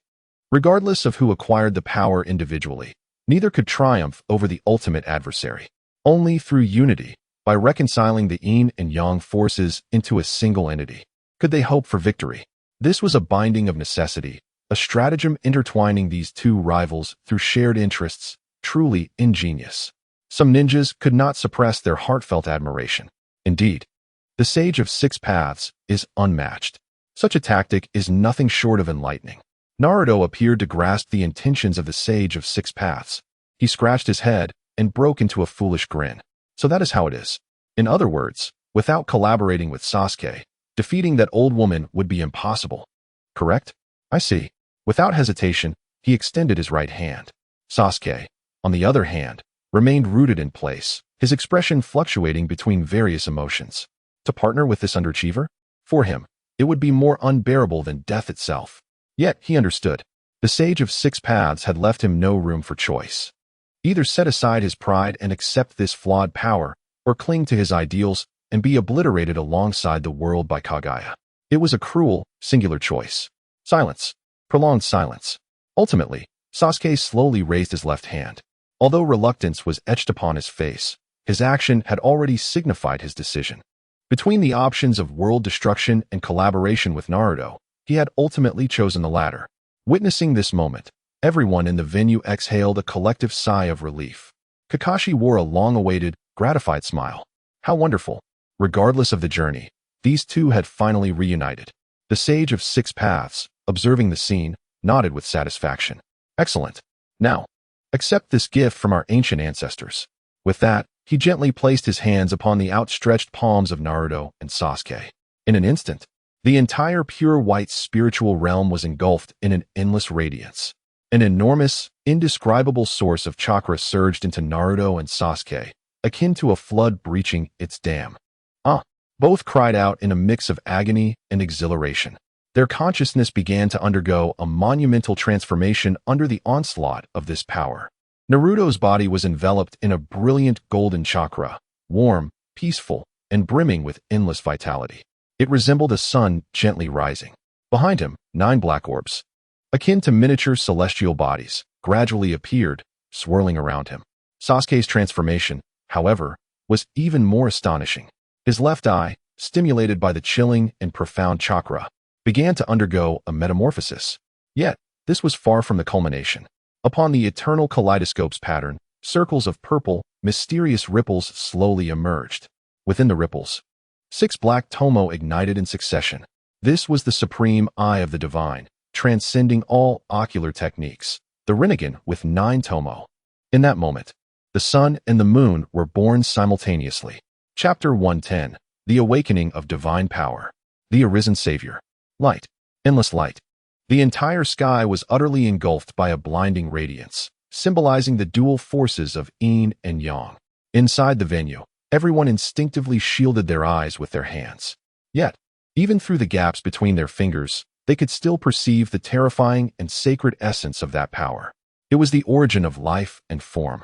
Regardless of who acquired the power individually, neither could triumph over the ultimate adversary. Only through unity, by reconciling the yin and yang forces into a single entity. Could they hope for victory? This was a binding of necessity, a stratagem intertwining these two rivals through shared interests, truly ingenious. Some ninjas could not suppress their heartfelt admiration. Indeed, the Sage of Six Paths is unmatched. Such a tactic is nothing short of enlightening. Naruto appeared to grasp the intentions of the Sage of Six Paths. He scratched his head and broke into a foolish grin. So that is how it is. In other words, without collaborating with Sasuke, defeating that old woman would be impossible. Correct? I see. Without hesitation, he extended his right hand. Sasuke, on the other hand, remained rooted in place, his expression fluctuating between various emotions. To partner with this underachiever? For him, it would be more unbearable than death itself. Yet, he understood. The Sage of Six Paths had left him no room for choice. Either set aside his pride and accept this flawed power, or cling to his ideals and be obliterated alongside the world by Kaguya. It was a cruel, singular choice. Silence. Prolonged silence. Ultimately, Sasuke slowly raised his left hand. Although reluctance was etched upon his face, his action had already signified his decision. Between the options of world destruction and collaboration with Naruto, he had ultimately chosen the latter. Witnessing this moment, everyone in the venue exhaled a collective sigh of relief. Kakashi wore a long-awaited, gratified smile. How wonderful! Regardless of the journey, these two had finally reunited. The Sage of Six Paths, observing the scene, nodded with satisfaction. Excellent. Now, accept this gift from our ancient ancestors. With that, he gently placed his hands upon the outstretched palms of Naruto and Sasuke. In an instant, the entire pure white spiritual realm was engulfed in an endless radiance. An enormous, indescribable source of chakra surged into Naruto and Sasuke, akin to a flood breaching its dam. Both cried out in a mix of agony and exhilaration. Their consciousness began to undergo a monumental transformation under the onslaught of this power. Naruto's body was enveloped in a brilliant golden chakra, warm, peaceful, and brimming with endless vitality. It resembled a sun gently rising. Behind him, 9 black orbs, akin to miniature celestial bodies, gradually appeared, swirling around him. Sasuke's transformation, however, was even more astonishing. His left eye, stimulated by the chilling and profound chakra, began to undergo a metamorphosis. Yet, this was far from the culmination. Upon the eternal kaleidoscope's pattern, circles of purple, mysterious ripples slowly emerged. Within the ripples, 6 black tomo ignited in succession. This was the supreme eye of the divine, transcending all ocular techniques, the Rinnegan with 9 tomo. In that moment, the sun and the moon were born simultaneously. Chapter 110, The Awakening of Divine Power. The Arisen Savior. Light. Endless light. The entire sky was utterly engulfed by a blinding radiance, symbolizing the dual forces of yin and yang. Inside the venue, everyone instinctively shielded their eyes with their hands. Yet, even through the gaps between their fingers, they could still perceive the terrifying and sacred essence of that power. It was the origin of life and form,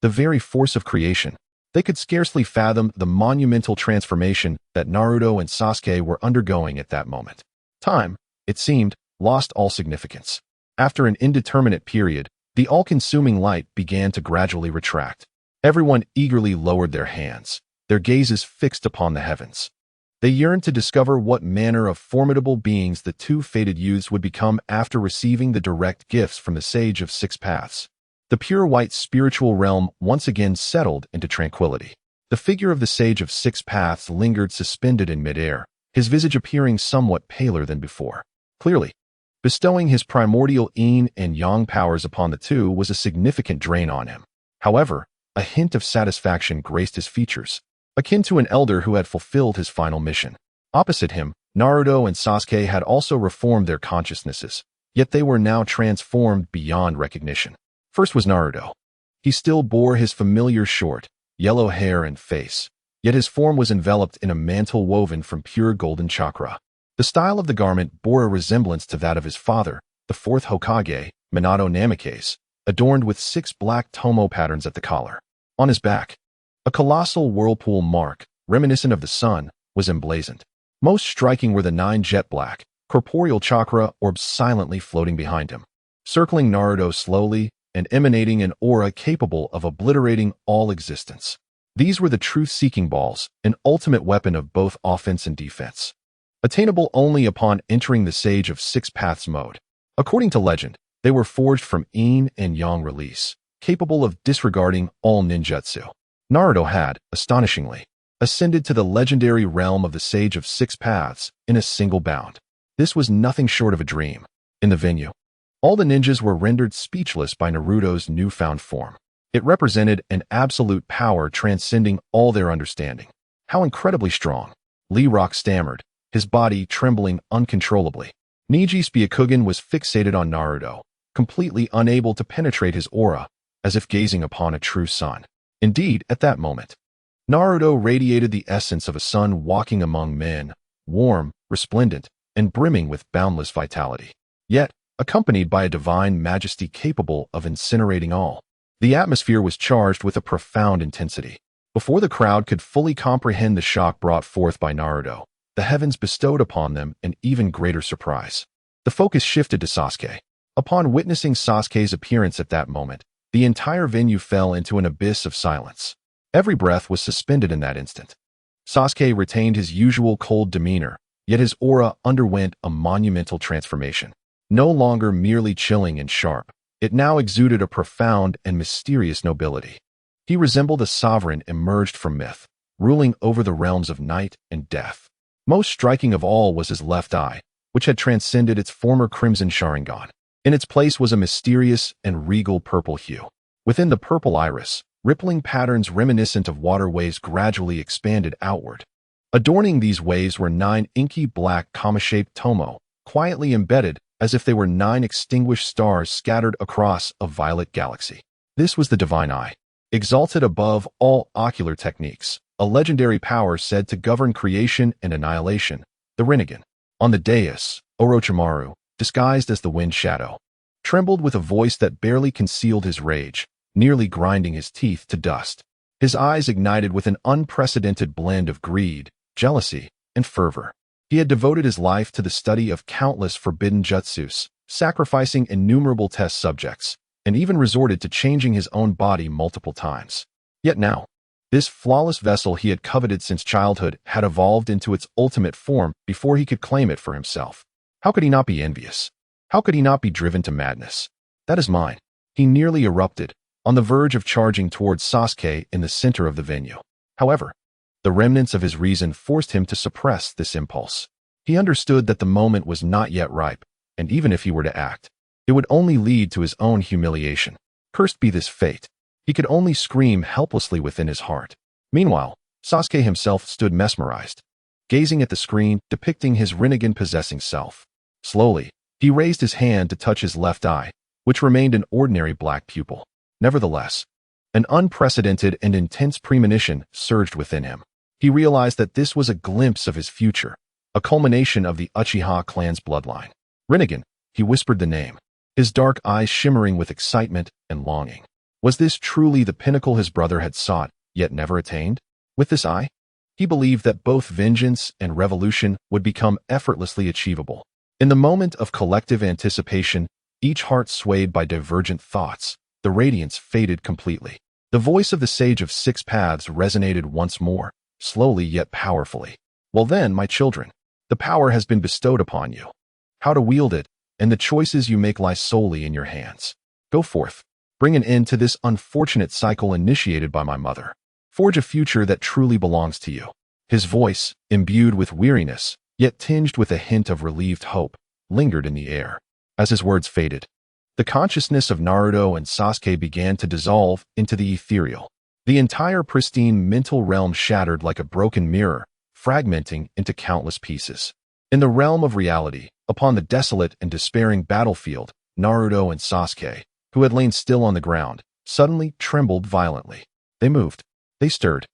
the very force of creation. They could scarcely fathom the monumental transformation that Naruto and Sasuke were undergoing at that moment. Time, it seemed, lost all significance. After an indeterminate period, the all-consuming light began to gradually retract. Everyone eagerly lowered their hands, their gazes fixed upon the heavens. They yearned to discover what manner of formidable beings the two fated youths would become after receiving the direct gifts from the Sage of Six Paths. The pure white spiritual realm once again settled into tranquility. The figure of the Sage of Six Paths lingered suspended in midair, his visage appearing somewhat paler than before. Clearly, bestowing his primordial yin and yang powers upon the two was a significant drain on him. However, a hint of satisfaction graced his features, akin to an elder who had fulfilled his final mission. Opposite him, Naruto and Sasuke had also reformed their consciousnesses, yet they were now transformed beyond recognition. First was Naruto. He still bore his familiar short, yellow hair and face, yet his form was enveloped in a mantle woven from pure golden chakra. The style of the garment bore a resemblance to that of his father, the fourth Hokage, Minato Namikaze, adorned with 6 black tomo patterns at the collar. On his back, a colossal whirlpool mark, reminiscent of the sun, was emblazoned. Most striking were the 9 jet black, corporeal chakra orbs silently floating behind him, circling Naruto slowly and emanating an aura capable of obliterating all existence. These were the truth-seeking balls, an ultimate weapon of both offense and defense. Attainable only upon entering the Sage of Six Paths mode. According to legend, they were forged from yin and yang release, capable of disregarding all ninjutsu. Naruto had, astonishingly, ascended to the legendary realm of the Sage of Six Paths in a single bound. This was nothing short of a dream. In the venue, all the ninjas were rendered speechless by Naruto's newfound form. It represented an absolute power transcending all their understanding. How incredibly strong! Lee Rock stammered, his body trembling uncontrollably. Neji's Byakugan was fixated on Naruto, completely unable to penetrate his aura, as if gazing upon a true sun. Indeed, at that moment, Naruto radiated the essence of a sun walking among men, warm, resplendent, and brimming with boundless vitality. Yet, accompanied by a divine majesty capable of incinerating all. The atmosphere was charged with a profound intensity. Before the crowd could fully comprehend the shock brought forth by Naruto, the heavens bestowed upon them an even greater surprise. The focus shifted to Sasuke. Upon witnessing Sasuke's appearance at that moment, the entire venue fell into an abyss of silence. Every breath was suspended in that instant. Sasuke retained his usual cold demeanor, yet his aura underwent a monumental transformation. No longer merely chilling and sharp, it now exuded a profound and mysterious nobility. He resembled a sovereign emerged from myth, ruling over the realms of night and death. Most striking of all was his left eye, which had transcended its former crimson Sharingan. In its place was a mysterious and regal purple hue. Within the purple iris, rippling patterns reminiscent of waterways gradually expanded outward. Adorning these waves were 9 inky black comma-shaped tomo, quietly embedded as if they were 9 extinguished stars scattered across a violet galaxy. This was the divine eye, exalted above all ocular techniques, a legendary power said to govern creation and annihilation, the Rinnegan. On the dais, Orochimaru, disguised as the Wind Shadow, trembled with a voice that barely concealed his rage, nearly grinding his teeth to dust. His eyes ignited with an unprecedented blend of greed, jealousy, and fervor. He had devoted his life to the study of countless forbidden jutsus, sacrificing innumerable test subjects, and even resorted to changing his own body multiple times. Yet now, this flawless vessel he had coveted since childhood had evolved into its ultimate form before he could claim it for himself. How could he not be envious? How could he not be driven to madness? That is mine. He nearly erupted, on the verge of charging towards Sasuke in the center of the venue. However, the remnants of his reason forced him to suppress this impulse. He understood that the moment was not yet ripe, and even if he were to act, it would only lead to his own humiliation. Cursed be this fate. He could only scream helplessly within his heart. Meanwhile, Sasuke himself stood mesmerized, gazing at the screen depicting his Rinnegan-possessing self. Slowly, he raised his hand to touch his left eye, which remained an ordinary black pupil. Nevertheless, an unprecedented and intense premonition surged within him. He realized that this was a glimpse of his future, a culmination of the Uchiha clan's bloodline. Rinnegan, he whispered the name, his dark eyes shimmering with excitement and longing. Was this truly the pinnacle his brother had sought, yet never attained? With this eye, he believed that both vengeance and revolution would become effortlessly achievable. In the moment of collective anticipation, each heart swayed by divergent thoughts, the radiance faded completely. The voice of the Sage of Six Paths resonated once more, slowly yet powerfully. Well then, my children, the power has been bestowed upon you. How to wield it, and the choices you make lie solely in your hands. Go forth, bring an end to this unfortunate cycle initiated by my mother. Forge a future that truly belongs to you. His voice, imbued with weariness, yet tinged with a hint of relieved hope, lingered in the air. As his words faded, the consciousness of Naruto and Sasuke began to dissolve into the ethereal. The entire pristine mental realm shattered like a broken mirror, fragmenting into countless pieces. In the realm of reality, upon the desolate and despairing battlefield, Naruto and Sasuke, who had lain still on the ground, suddenly trembled violently. They moved. They stirred.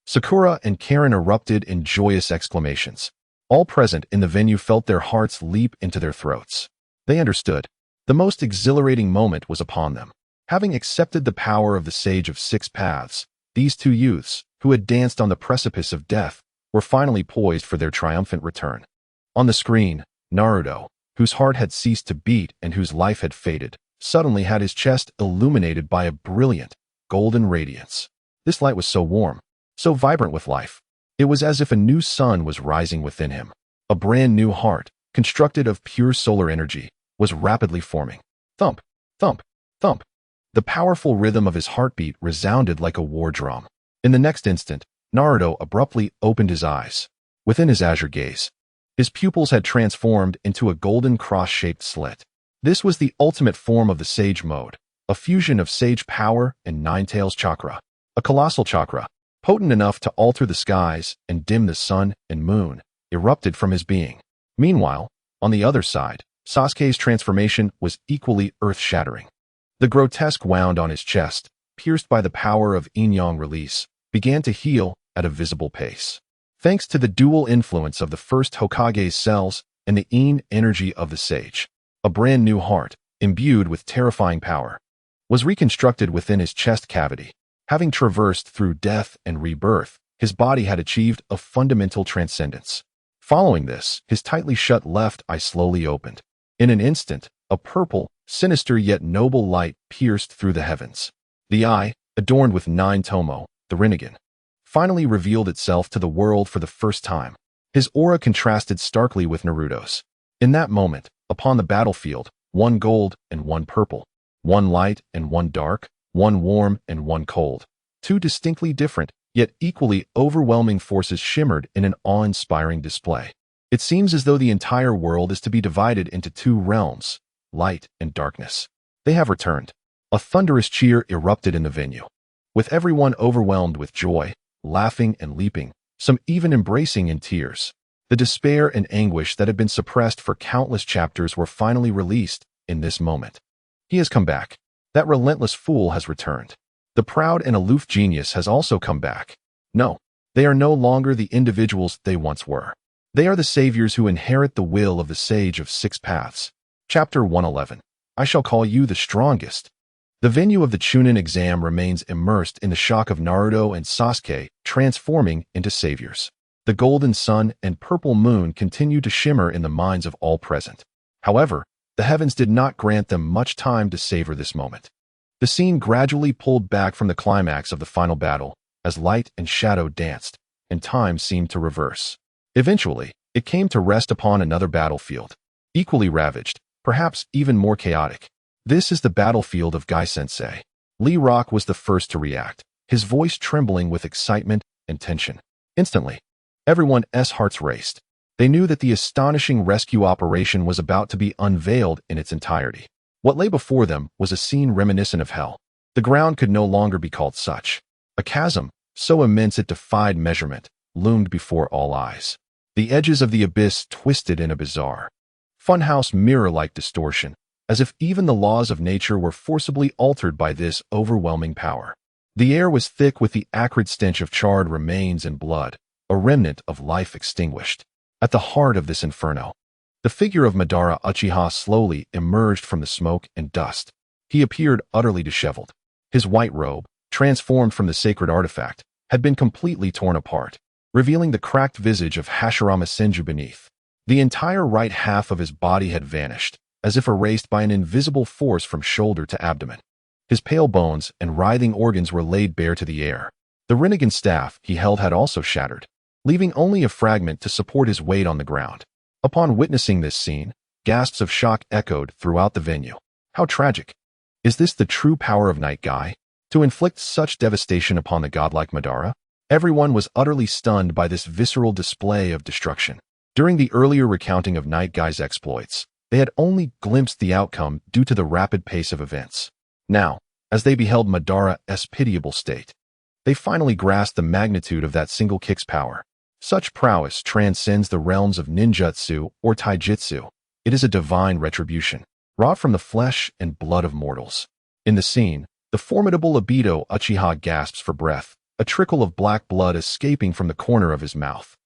Sakura and Karen erupted in joyous exclamations. All present in the venue felt their hearts leap into their throats. They understood. The most exhilarating moment was upon them. Having accepted the power of the Sage of Six Paths, these two youths, who had danced on the precipice of death, were finally poised for their triumphant return. On the screen, Naruto, whose heart had ceased to beat and whose life had faded, suddenly had his chest illuminated by a brilliant, golden radiance. This light was so warm, so vibrant with life. It was as if a new sun was rising within him. A brand new heart, constructed of pure solar energy, was rapidly forming. Thump, thump, thump. The powerful rhythm of his heartbeat resounded like a war drum. In the next instant, Naruto abruptly opened his eyes. Within his azure gaze, his pupils had transformed into a golden cross-shaped slit. This was the ultimate form of the Sage Mode, a fusion of Sage power and Nine-Tails chakra. A colossal chakra, potent enough to alter the skies and dim the sun and moon, erupted from his being. Meanwhile, on the other side, Sasuke's transformation was equally earth-shattering. The grotesque wound on his chest, pierced by the power of yin-yang release, began to heal at a visible pace. Thanks to the dual influence of the first Hokage's cells and the yin energy of the sage, a brand new heart, imbued with terrifying power, was reconstructed within his chest cavity. Having traversed through death and rebirth, his body had achieved a fundamental transcendence. Following this, his tightly shut left eye slowly opened. In an instant, a purple, sinister yet noble light pierced through the heavens. The eye, adorned with 9 tomo, the Rinnegan, finally revealed itself to the world for the first time. His aura contrasted starkly with Naruto's. In that moment, upon the battlefield, one gold and one purple, one light and one dark, one warm and one cold, two distinctly different, yet equally overwhelming forces shimmered in an awe-inspiring display. It seems as though the entire world is to be divided into 2 realms, light and darkness. They have returned. A thunderous cheer erupted in the venue, with everyone overwhelmed with joy, laughing and leaping, some even embracing in tears. The despair and anguish that had been suppressed for countless chapters were finally released in this moment. He has come back. That relentless fool has returned. The proud and aloof genius has also come back. No, they are no longer the individuals they once were. They are the saviors who inherit the will of the Sage of 6 Paths. Chapter 111. I shall call you the strongest. The venue of the Chuunin exam remains immersed in the shock of Naruto and Sasuke transforming into saviors. The golden sun and purple moon continue to shimmer in the minds of all present. However, the heavens did not grant them much time to savor this moment. The scene gradually pulled back from the climax of the final battle, as light and shadow danced, and time seemed to reverse. Eventually, it came to rest upon another battlefield, equally ravaged, perhaps even more chaotic. This is the battlefield of Gai-sensei. Lee Rock was the first to react, his voice trembling with excitement and tension. Instantly, everyone's hearts raced. They knew that the astonishing rescue operation was about to be unveiled in its entirety. What lay before them was a scene reminiscent of hell. The ground could no longer be called such. A chasm, so immense it defied measurement, loomed before all eyes. The edges of the abyss twisted in a bizarre, funhouse mirror-like distortion, as if even the laws of nature were forcibly altered by this overwhelming power. The air was thick with the acrid stench of charred remains and blood, a remnant of life extinguished. At the heart of this inferno, the figure of Madara Uchiha slowly emerged from the smoke and dust. He appeared utterly disheveled. His white robe, transformed from the sacred artifact, had been completely torn apart, revealing the cracked visage of Hashirama Senju beneath. The entire right half of his body had vanished, as if erased by an invisible force from shoulder to abdomen. His pale bones and writhing organs were laid bare to the air. The Rinnegan staff he held had also shattered, leaving only a fragment to support his weight on the ground. Upon witnessing this scene, gasps of shock echoed throughout the venue. How tragic! Is this the true power of Night Guy? To inflict such devastation upon the godlike Madara? Everyone was utterly stunned by this visceral display of destruction. During the earlier recounting of Night Guy's exploits, they had only glimpsed the outcome due to the rapid pace of events. Now, as they beheld Madara's pitiable state, they finally grasped the magnitude of that single kick's power. Such prowess transcends the realms of ninjutsu or taijutsu. It is a divine retribution, wrought from the flesh and blood of mortals. In the scene, the formidable Obito Uchiha gasps for breath, a trickle of black blood escaping from the corner of his mouth.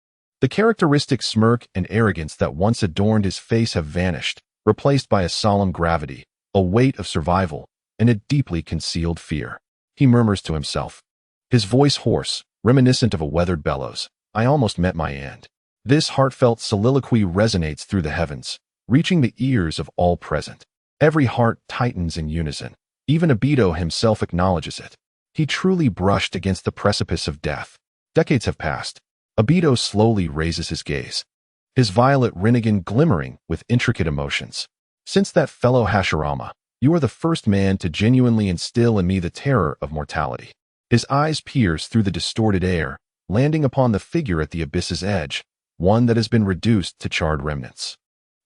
The characteristic smirk and arrogance that once adorned his face have vanished, replaced by a solemn gravity, a weight of survival, and a deeply concealed fear. He murmurs to himself, his voice hoarse, reminiscent of a weathered bellows, I almost met my end. This heartfelt soliloquy resonates through the heavens, reaching the ears of all present. Every heart tightens in unison. Even Obito himself acknowledges it. He truly brushed against the precipice of death. Decades have passed. Obito slowly raises his gaze, his violet Rinnegan glimmering with intricate emotions. Since that fellow Hashirama, you are the first man to genuinely instill in me the terror of mortality. His eyes pierce through the distorted air, landing upon the figure at the abyss's edge, one that has been reduced to charred remnants.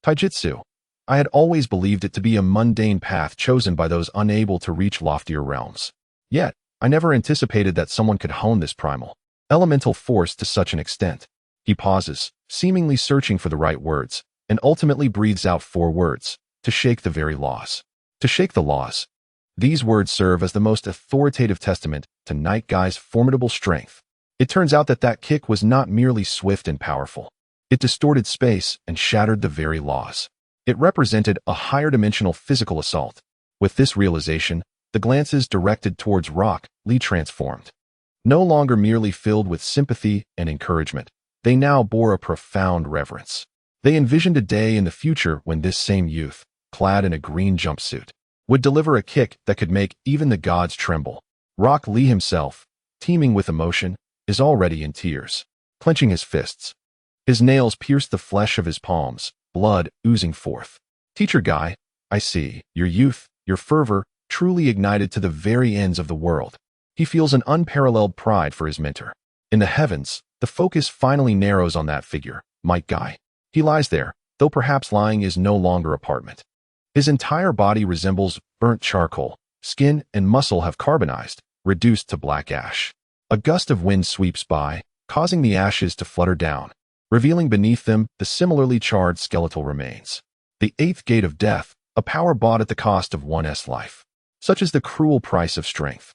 Taijutsu. I had always believed it to be a mundane path chosen by those unable to reach loftier realms. Yet, I never anticipated that someone could hone this primal, elemental force to such an extent. He pauses, seemingly searching for the right words, and ultimately breathes out 4 words: to shake the very laws. To shake the laws. These words serve as the most authoritative testament to Night Guy's formidable strength. It turns out that kick was not merely swift and powerful. It distorted space and shattered the very laws. It represented a higher dimensional physical assault. With this realization, the glances directed towards Rock Lee transformed. No longer merely filled with sympathy and encouragement, they now bore a profound reverence. They envisioned a day in the future when this same youth, clad in a green jumpsuit, would deliver a kick that could make even the gods tremble. Rock Lee himself, teeming with emotion, is already in tears, clenching his fists. His nails pierce the flesh of his palms, blood oozing forth. Teacher Guy, I see, your youth, your fervor, truly ignited to the very ends of the world. He feels an unparalleled pride for his mentor. In the heavens, the focus finally narrows on that figure, Might Guy. He lies there, though perhaps lying is no longer apartment. His entire body resembles burnt charcoal. Skin and muscle have carbonized, reduced to black ash. A gust of wind sweeps by, causing the ashes to flutter down, revealing beneath them the similarly charred skeletal remains. The 8th Gate of Death, a power bought at the cost of one's life. Such is the cruel price of strength.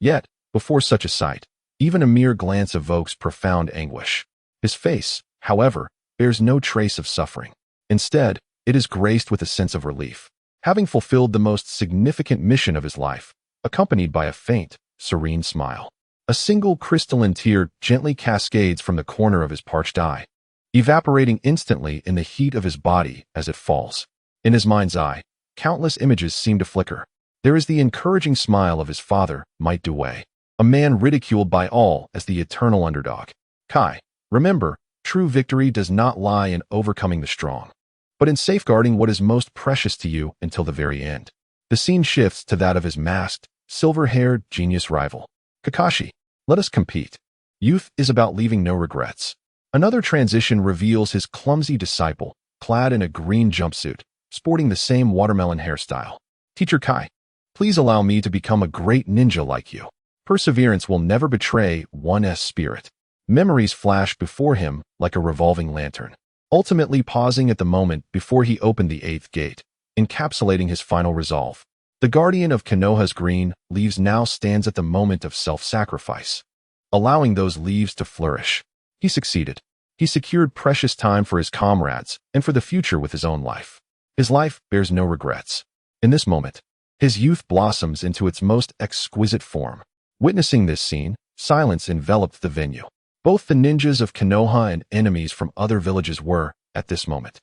Yet, before such a sight, even a mere glance evokes profound anguish. His face, however, bears no trace of suffering. Instead, it is graced with a sense of relief, having fulfilled the most significant mission of his life, accompanied by a faint, serene smile. A single crystalline tear gently cascades from the corner of his parched eye, evaporating instantly in the heat of his body as it falls. In his mind's eye, countless images seem to flicker. There is the encouraging smile of his father, Might Dway, a man ridiculed by all as the eternal underdog. Kai, remember, true victory does not lie in overcoming the strong, but in safeguarding what is most precious to you until the very end. The scene shifts to that of his masked, silver-haired genius rival. Kakashi, let us compete. Youth is about leaving no regrets. Another transition reveals his clumsy disciple, clad in a green jumpsuit, sporting the same watermelon hairstyle. Teacher Kai, please allow me to become a great ninja like you. Perseverance will never betray one's spirit. Memories flash before him like a revolving lantern, ultimately pausing at the moment before he opened the 8th gate, encapsulating his final resolve. The guardian of Konoha's green leaves now stands at the moment of self-sacrifice, allowing those leaves to flourish. He succeeded. He secured precious time for his comrades and for the future with his own life. His life bears no regrets. In this moment, his youth blossoms into its most exquisite form. Witnessing this scene, silence enveloped the venue. Both the ninjas of Konoha and enemies from other villages were, at this moment,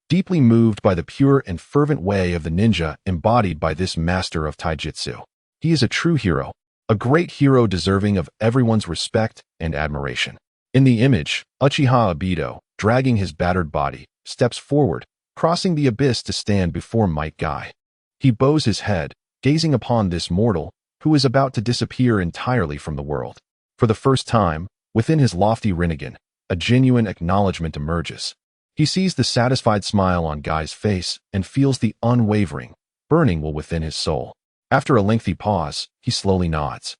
deeply moved by the pure and fervent way of the ninja embodied by this master of taijutsu. He is a true hero, a great hero deserving of everyone's respect and admiration. In the image, Uchiha Obito, dragging his battered body, steps forward, crossing the abyss to stand before Might Guy. He bows his head, gazing upon this mortal, who is about to disappear entirely from the world. For the first time, within his lofty Rinnegan, a genuine acknowledgement emerges. He sees the satisfied smile on Guy's face and feels the unwavering, burning will within his soul. After a lengthy pause, he slowly nods,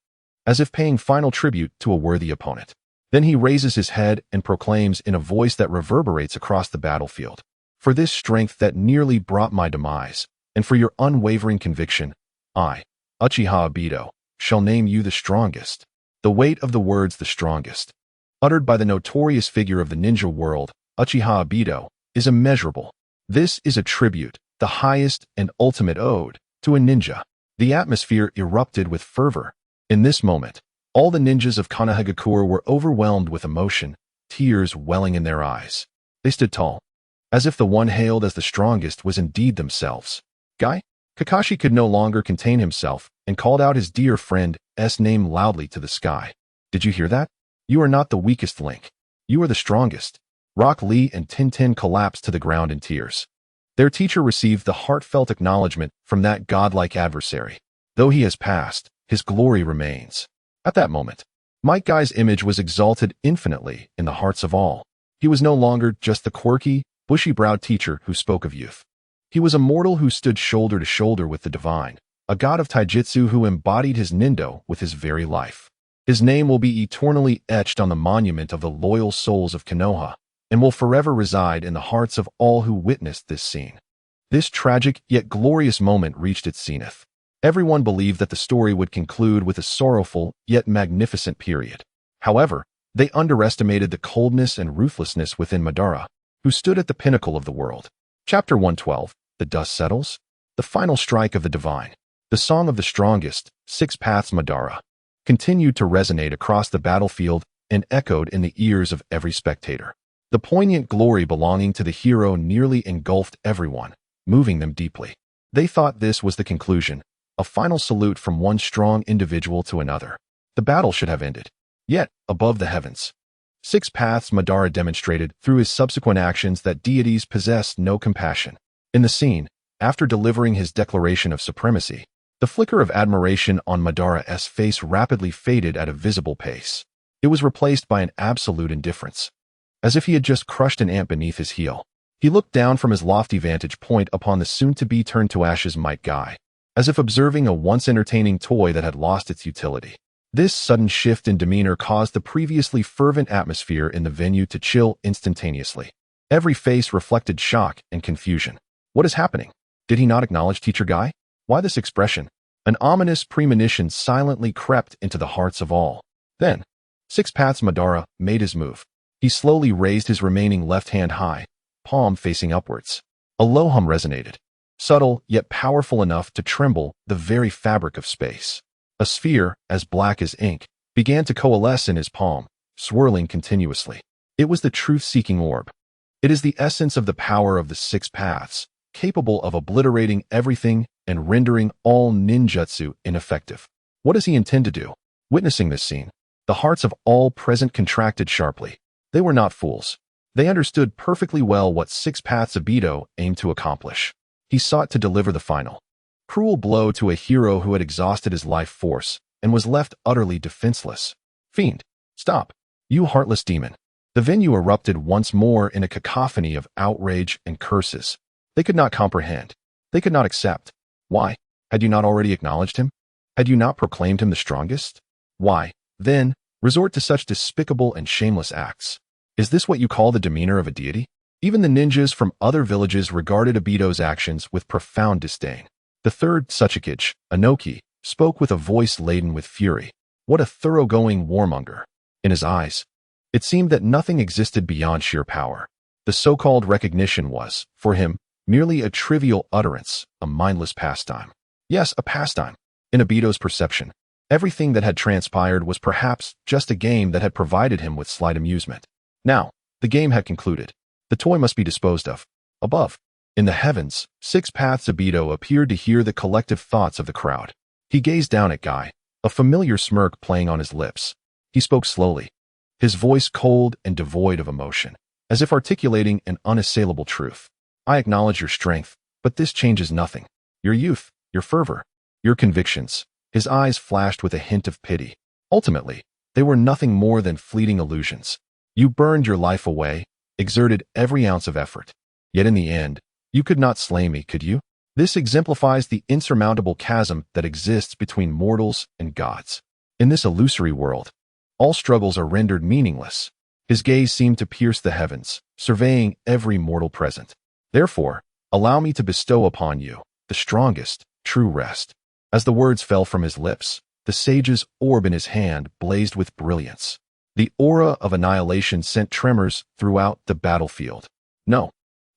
as if paying final tribute to a worthy opponent. Then he raises his head and proclaims in a voice that reverberates across the battlefield, "For this strength that nearly brought my demise, and for your unwavering conviction, I, Uchiha Obito, shall name you the strongest." The weight of the words "the strongest," uttered by the notorious figure of the ninja world, Uchiha Obito, is immeasurable. This is a tribute, the highest and ultimate ode, to a ninja. The atmosphere erupted with fervor. In this moment, all the ninjas of Konohagakure were overwhelmed with emotion, tears welling in their eyes. They stood tall, as if the one hailed as the strongest was indeed themselves. Guy? Kakashi could no longer contain himself and called out his dear friend's name loudly to the sky. "Did you hear that?" You are not the weakest link. You are the strongest. Rock Lee and Tintin collapsed to the ground in tears. Their teacher received the heartfelt acknowledgement from that godlike adversary. Though he has passed, his glory remains. At that moment, Guy's image was exalted infinitely in the hearts of all. He was no longer just the quirky, bushy-browed teacher who spoke of youth. He was a mortal who stood shoulder to shoulder with the divine, a god of taijutsu who embodied his nindo with his very life. His name will be eternally etched on the monument of the loyal souls of Konoha, and will forever reside in the hearts of all who witnessed this scene. This tragic yet glorious moment reached its zenith. Everyone believed that the story would conclude with a sorrowful yet magnificent period. However, they underestimated the coldness and ruthlessness within Madara, who stood at the pinnacle of the world. Chapter 112, The Dust Settles. The final strike of the divine. The song of the strongest, Six Paths Madara, continued to resonate across the battlefield and echoed in the ears of every spectator. The poignant glory belonging to the hero nearly engulfed everyone, moving them deeply. They thought this was the conclusion, a final salute from one strong individual to another. The battle should have ended. Yet, above the heavens, Six Paths Madara demonstrated through his subsequent actions that deities possess no compassion. In the scene, after delivering his declaration of supremacy, the flicker of admiration on Madara's face rapidly faded at a visible pace. It was replaced by an absolute indifference, as if he had just crushed an ant beneath his heel. He looked down from his lofty vantage point upon the soon-to-be turned-to-ashes Yagai, as if observing a once-entertaining toy that had lost its utility. This sudden shift in demeanor caused the previously fervent atmosphere in the venue to chill instantaneously. Every face reflected shock and confusion. What is happening? Did he not acknowledge Teacher Guy? Why this expression? An ominous premonition silently crept into the hearts of all. Then, Six Paths Madara made his move. He slowly raised his remaining left hand high, palm facing upwards. A low hum resonated, subtle yet powerful enough to tremble the very fabric of space. A sphere, as black as ink, began to coalesce in his palm, swirling continuously. It was the truth-seeking orb. It is the essence of the power of the Six Paths, capable of obliterating everything and rendering all ninjutsu ineffective. What does he intend to do? Witnessing this scene, the hearts of all present contracted sharply. They were not fools. They understood perfectly well what Six Paths Obito aimed to accomplish. He sought to deliver the final, cruel blow to a hero who had exhausted his life force and was left utterly defenseless. Fiend, stop, you heartless demon. The venue erupted once more in a cacophony of outrage and curses. They could not comprehend. They could not accept. Why? Had you not already acknowledged him? Had you not proclaimed him the strongest? Why, then, resort to such despicable and shameless acts? Is this what you call the demeanor of a deity? Even the ninjas from other villages regarded Obito's actions with profound disdain. The third Hokage, Inoki, spoke with a voice laden with fury. What a thoroughgoing warmonger. In his eyes, it seemed that nothing existed beyond sheer power. The so-called recognition was, for him, merely a trivial utterance, a mindless pastime. Yes, a pastime. In Obito's perception, everything that had transpired was perhaps just a game that had provided him with slight amusement. Now, the game had concluded. The toy must be disposed of. Above, in the heavens, Six Paths Obito appeared to hear the collective thoughts of the crowd. He gazed down at Guy, a familiar smirk playing on his lips. He spoke slowly, his voice cold and devoid of emotion, as if articulating an unassailable truth. I acknowledge your strength, but this changes nothing. Your youth, your fervor, your convictions. His eyes flashed with a hint of pity. Ultimately, they were nothing more than fleeting illusions. You burned your life away, exerted every ounce of effort. Yet in the end, you could not slay me, could you? This exemplifies the insurmountable chasm that exists between mortals and gods. In this illusory world, all struggles are rendered meaningless. His gaze seemed to pierce the heavens, surveying every mortal present. Therefore, allow me to bestow upon you the strongest, true rest. As the words fell from his lips, the sage's orb in his hand blazed with brilliance. The aura of annihilation sent tremors throughout the battlefield. No.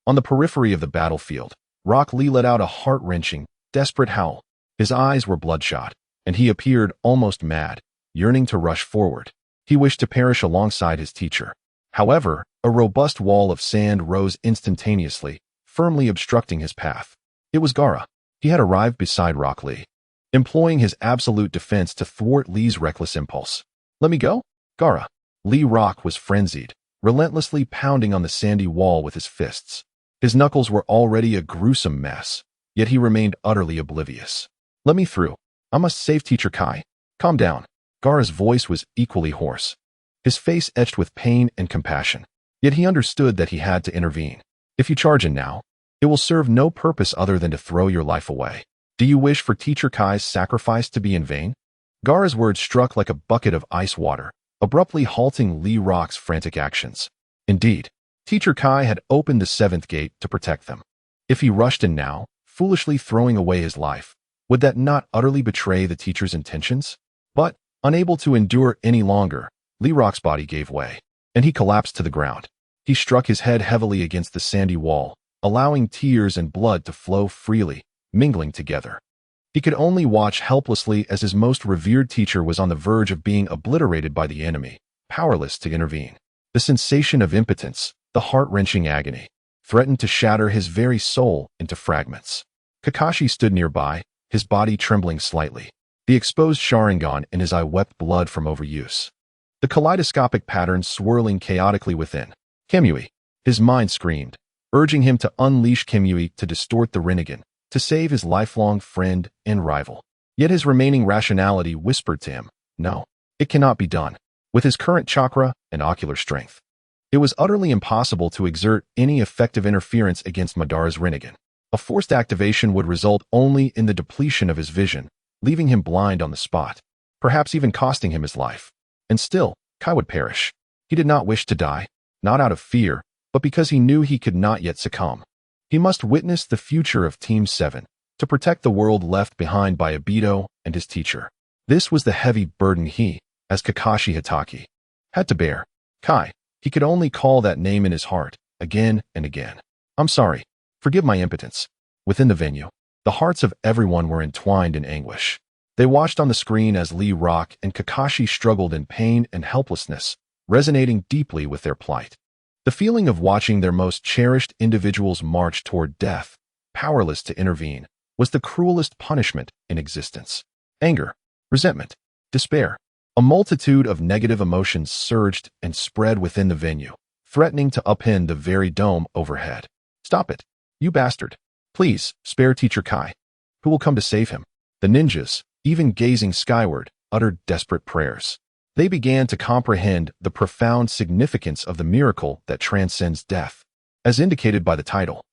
On the periphery of the battlefield, Rock Lee let out a heart-wrenching, desperate howl. His eyes were bloodshot, and he appeared almost mad, yearning to rush forward. He wished to perish alongside his teacher. However, a robust wall of sand rose instantaneously, firmly obstructing his path. It was Gaara. He had arrived beside Rock Lee, employing his absolute defense to thwart Lee's reckless impulse. Let me go? Gaara. Lee Rock was frenzied, relentlessly pounding on the sandy wall with his fists. His knuckles were already a gruesome mess, yet he remained utterly oblivious. "Let me through. I must save Teacher Kai." "Calm down." Gaara's voice was equally hoarse, his face etched with pain and compassion. Yet he understood that he had to intervene. "If you charge in now, it will serve no purpose other than to throw your life away. Do you wish for Teacher Kai's sacrifice to be in vain?" Gaara's words struck like a bucket of ice water, abruptly halting Lee Rock's frantic actions. Indeed, Teacher Kai had opened the seventh gate to protect them. If he rushed in now, foolishly throwing away his life, would that not utterly betray the teacher's intentions? But, unable to endure any longer, Lee Rock's body gave way, and he collapsed to the ground. He struck his head heavily against the sandy wall, allowing tears and blood to flow freely, mingling together. He could only watch helplessly as his most revered teacher was on the verge of being obliterated by the enemy, powerless to intervene. The sensation of impotence, the heart-wrenching agony, threatened to shatter his very soul into fragments. Kakashi stood nearby, his body trembling slightly. The exposed Sharingan in his eye wept blood from overuse, the kaleidoscopic pattern swirling chaotically within. "Kamui!" His mind screamed, urging him to unleash Kamui to distort the Rinnegan, to save his lifelong friend and rival. Yet his remaining rationality whispered to him, no, it cannot be done. With his current chakra and ocular strength, it was utterly impossible to exert any effective interference against Madara's Rinnegan. A forced activation would result only in the depletion of his vision, leaving him blind on the spot, perhaps even costing him his life. And still, Kai would perish. He did not wish to die, not out of fear, but because he knew he could not yet succumb. He must witness the future of Team 7, to protect the world left behind by Obito and his teacher. This was the heavy burden he, as Kakashi Hatake, had to bear. Kai, he could only call that name in his heart, again and again. "I'm sorry. Forgive my impotence." Within the venue, the hearts of everyone were entwined in anguish. They watched on the screen as Lee Rock and Kakashi struggled in pain and helplessness, resonating deeply with their plight. The feeling of watching their most cherished individuals march toward death, powerless to intervene, was the cruelest punishment in existence. Anger, resentment, despair. A multitude of negative emotions surged and spread within the venue, threatening to upend the very dome overhead. "Stop it, you bastard. Please, spare Teacher Kai. Who will come to save him?" The ninjas, even gazing skyward, uttered desperate prayers. They began to comprehend the profound significance of the miracle that transcends death. As indicated by the title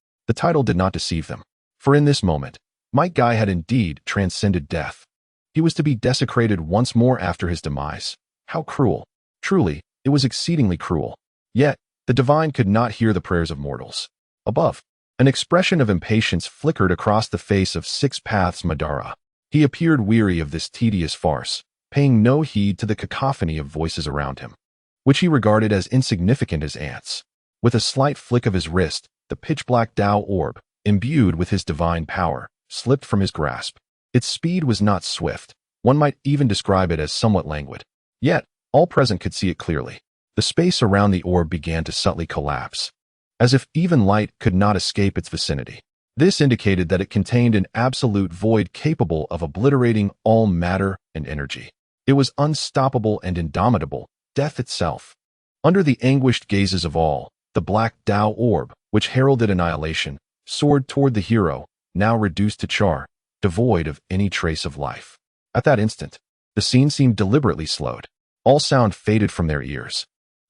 did not deceive them. For in this moment, Might Guy had indeed transcended death. He was to be desecrated once more after his demise. How cruel. Truly, it was exceedingly cruel. Yet, the divine could not hear the prayers of mortals. Above, an expression of impatience flickered across the face of Six Paths Madara. He appeared weary of this tedious farce, paying no heed to the cacophony of voices around him, which he regarded as insignificant as ants. With a slight flick of his wrist, the pitch-black Tao orb, imbued with his divine power, slipped from his grasp. Its speed was not swift. One might even describe it as somewhat languid. Yet, all present could see it clearly. The space around the orb began to subtly collapse, as if even light could not escape its vicinity. This indicated that it contained an absolute void capable of obliterating all matter and energy. It was unstoppable and indomitable, death itself. Under the anguished gazes of all, the black Tao orb, which heralded annihilation, soared toward the hero, now reduced to char, devoid of any trace of life. At that instant, the scene seemed deliberately slowed. All sound faded from their ears.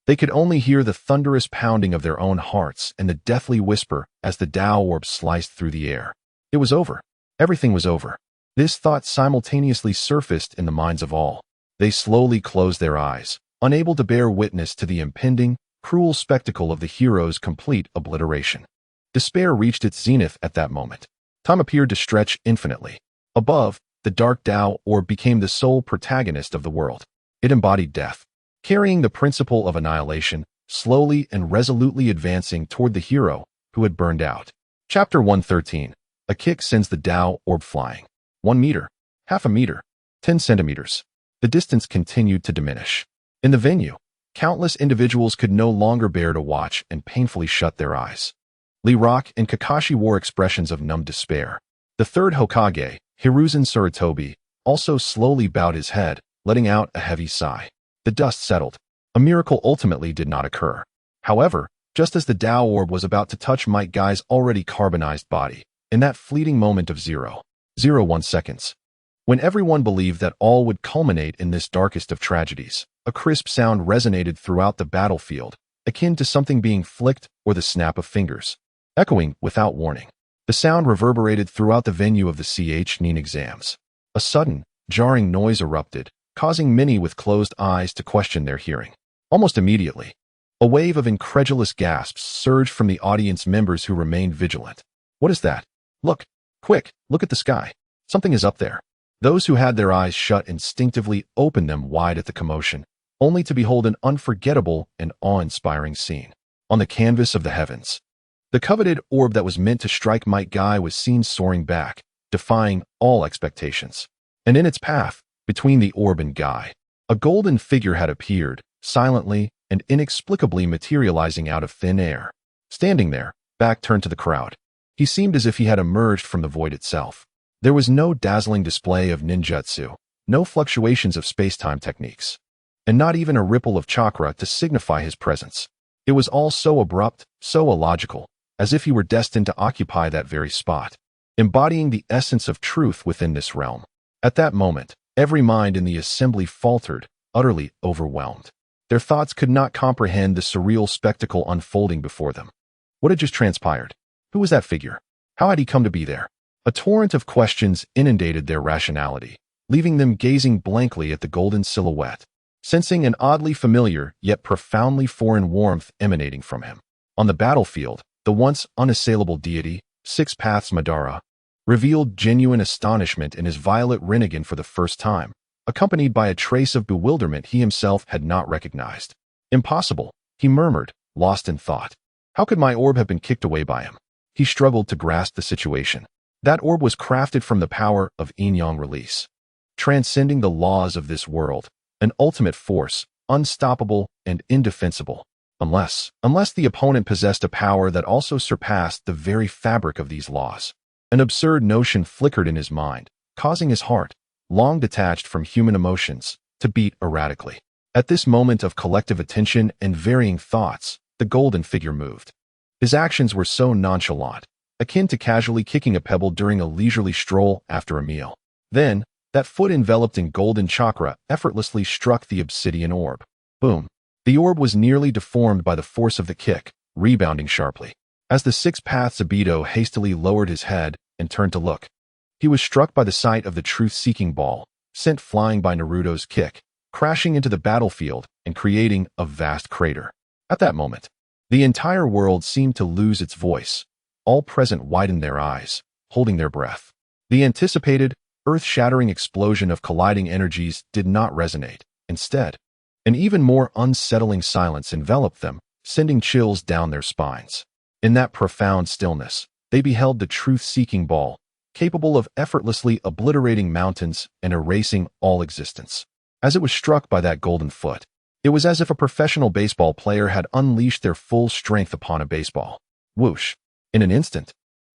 They could only hear the thunderous pounding of their own hearts and the deathly whisper as the Tao orb sliced through the air. It was over. Everything was over. This thought simultaneously surfaced in the minds of all. They slowly closed their eyes, unable to bear witness to the impending, cruel spectacle of the hero's complete obliteration. Despair reached its zenith at that moment. Time appeared to stretch infinitely. Above, the dark Tao orb became the sole protagonist of the world. It embodied death, carrying the principle of annihilation, slowly and resolutely advancing toward the hero who had burned out. Chapter 113. A kick sends the Tao orb flying. 1 meter, half a meter, 10 centimeters. The distance continued to diminish. In the venue, countless individuals could no longer bear to watch and painfully shut their eyes. Lee Rock and Kakashi wore expressions of numb despair. The third Hokage, Hiruzen Sarutobi, also slowly bowed his head, letting out a heavy sigh. The dust settled. A miracle ultimately did not occur. However, just as the Tao orb was about to touch Might Guy's already carbonized body, in that fleeting moment of 0.01 seconds, when everyone believed that all would culminate in this darkest of tragedies, a crisp sound resonated throughout the battlefield, akin to something being flicked or the snap of fingers, echoing without warning. The sound reverberated throughout the venue of the Chuunin Exams. A sudden, jarring noise erupted, causing many with closed eyes to question their hearing. Almost immediately, a wave of incredulous gasps surged from the audience members who remained vigilant. What is that? Look! Quick, look at the sky. Something is up there. Those who had their eyes shut instinctively opened them wide at the commotion, only to behold an unforgettable and awe-inspiring scene. On the canvas of the heavens, the coveted orb that was meant to strike Might Guy was seen soaring back, defying all expectations. And in its path, between the orb and Guy, a golden figure had appeared, silently and inexplicably materializing out of thin air. Standing there, back turned to the crowd, he seemed as if he had emerged from the void itself. There was no dazzling display of ninjutsu, no fluctuations of space-time techniques, and not even a ripple of chakra to signify his presence. It was all so abrupt, so illogical, as if he were destined to occupy that very spot, embodying the essence of truth within this realm. At that moment, every mind in the assembly faltered, utterly overwhelmed. Their thoughts could not comprehend the surreal spectacle unfolding before them. What had just transpired? Who was that figure? How had he come to be there? A torrent of questions inundated their rationality, leaving them gazing blankly at the golden silhouette, sensing an oddly familiar yet profoundly foreign warmth emanating from him. On the battlefield, the once unassailable deity, Six Paths Madara, revealed genuine astonishment in his violet Rinnegan for the first time, accompanied by a trace of bewilderment he himself had not recognized. Impossible, he murmured, lost in thought. How could my orb have been kicked away by him? He struggled to grasp the situation. That orb was crafted from the power of yin-yang release, transcending the laws of this world, an ultimate force, unstoppable and indefensible, unless the opponent possessed a power that also surpassed the very fabric of these laws. An absurd notion flickered in his mind, causing his heart, long detached from human emotions, to beat erratically. At this moment of collective attention and varying thoughts, the golden figure moved. His actions were so nonchalant, akin to casually kicking a pebble during a leisurely stroll after a meal. Then, that foot enveloped in golden chakra effortlessly struck the obsidian orb. Boom! The orb was nearly deformed by the force of the kick, rebounding sharply. As the Six Paths Abido hastily lowered his head and turned to look, he was struck by the sight of the truth-seeking ball, sent flying by Naruto's kick, crashing into the battlefield and creating a vast crater. At that moment, the entire world seemed to lose its voice. All present widened their eyes, holding their breath. The anticipated, earth-shattering explosion of colliding energies did not resonate. Instead, an even more unsettling silence enveloped them, sending chills down their spines. In that profound stillness, they beheld the truth-seeking ball, capable of effortlessly obliterating mountains and erasing all existence. As it was struck by that golden foot, it was as if a professional baseball player had unleashed their full strength upon a baseball. Whoosh! In an instant,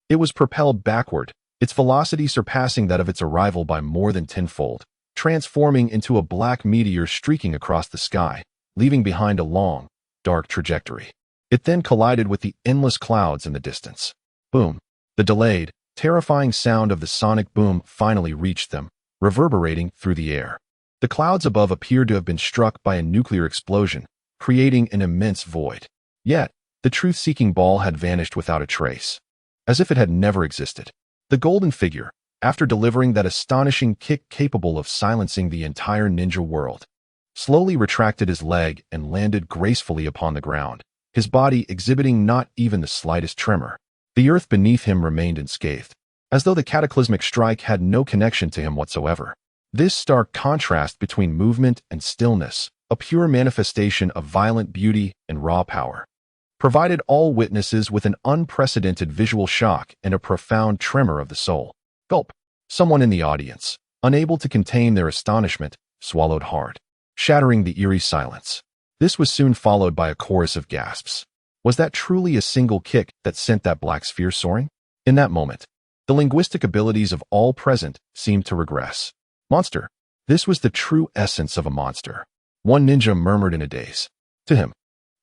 it was propelled backward, its velocity surpassing that of its arrival by more than tenfold, transforming into a black meteor streaking across the sky, leaving behind a long, dark trajectory. It then collided with the endless clouds in the distance. Boom! The delayed, terrifying sound of the sonic boom finally reached them, reverberating through the air. The clouds above appeared to have been struck by a nuclear explosion, creating an immense void. Yet, the truth-seeking ball had vanished without a trace, as if it had never existed. The golden figure, after delivering that astonishing kick capable of silencing the entire ninja world, slowly retracted his leg and landed gracefully upon the ground, his body exhibiting not even the slightest tremor. The earth beneath him remained unscathed, as though the cataclysmic strike had no connection to him whatsoever. This stark contrast between movement and stillness, a pure manifestation of violent beauty and raw power, provided all witnesses with an unprecedented visual shock and a profound tremor of the soul. Gulp! Someone in the audience, unable to contain their astonishment, swallowed hard, shattering the eerie silence. This was soon followed by a chorus of gasps. Was that truly a single kick that sent that black sphere soaring? In that moment, the linguistic abilities of all present seemed to regress. Monster. This was the true essence of a monster. one ninja murmured in a daze. To him,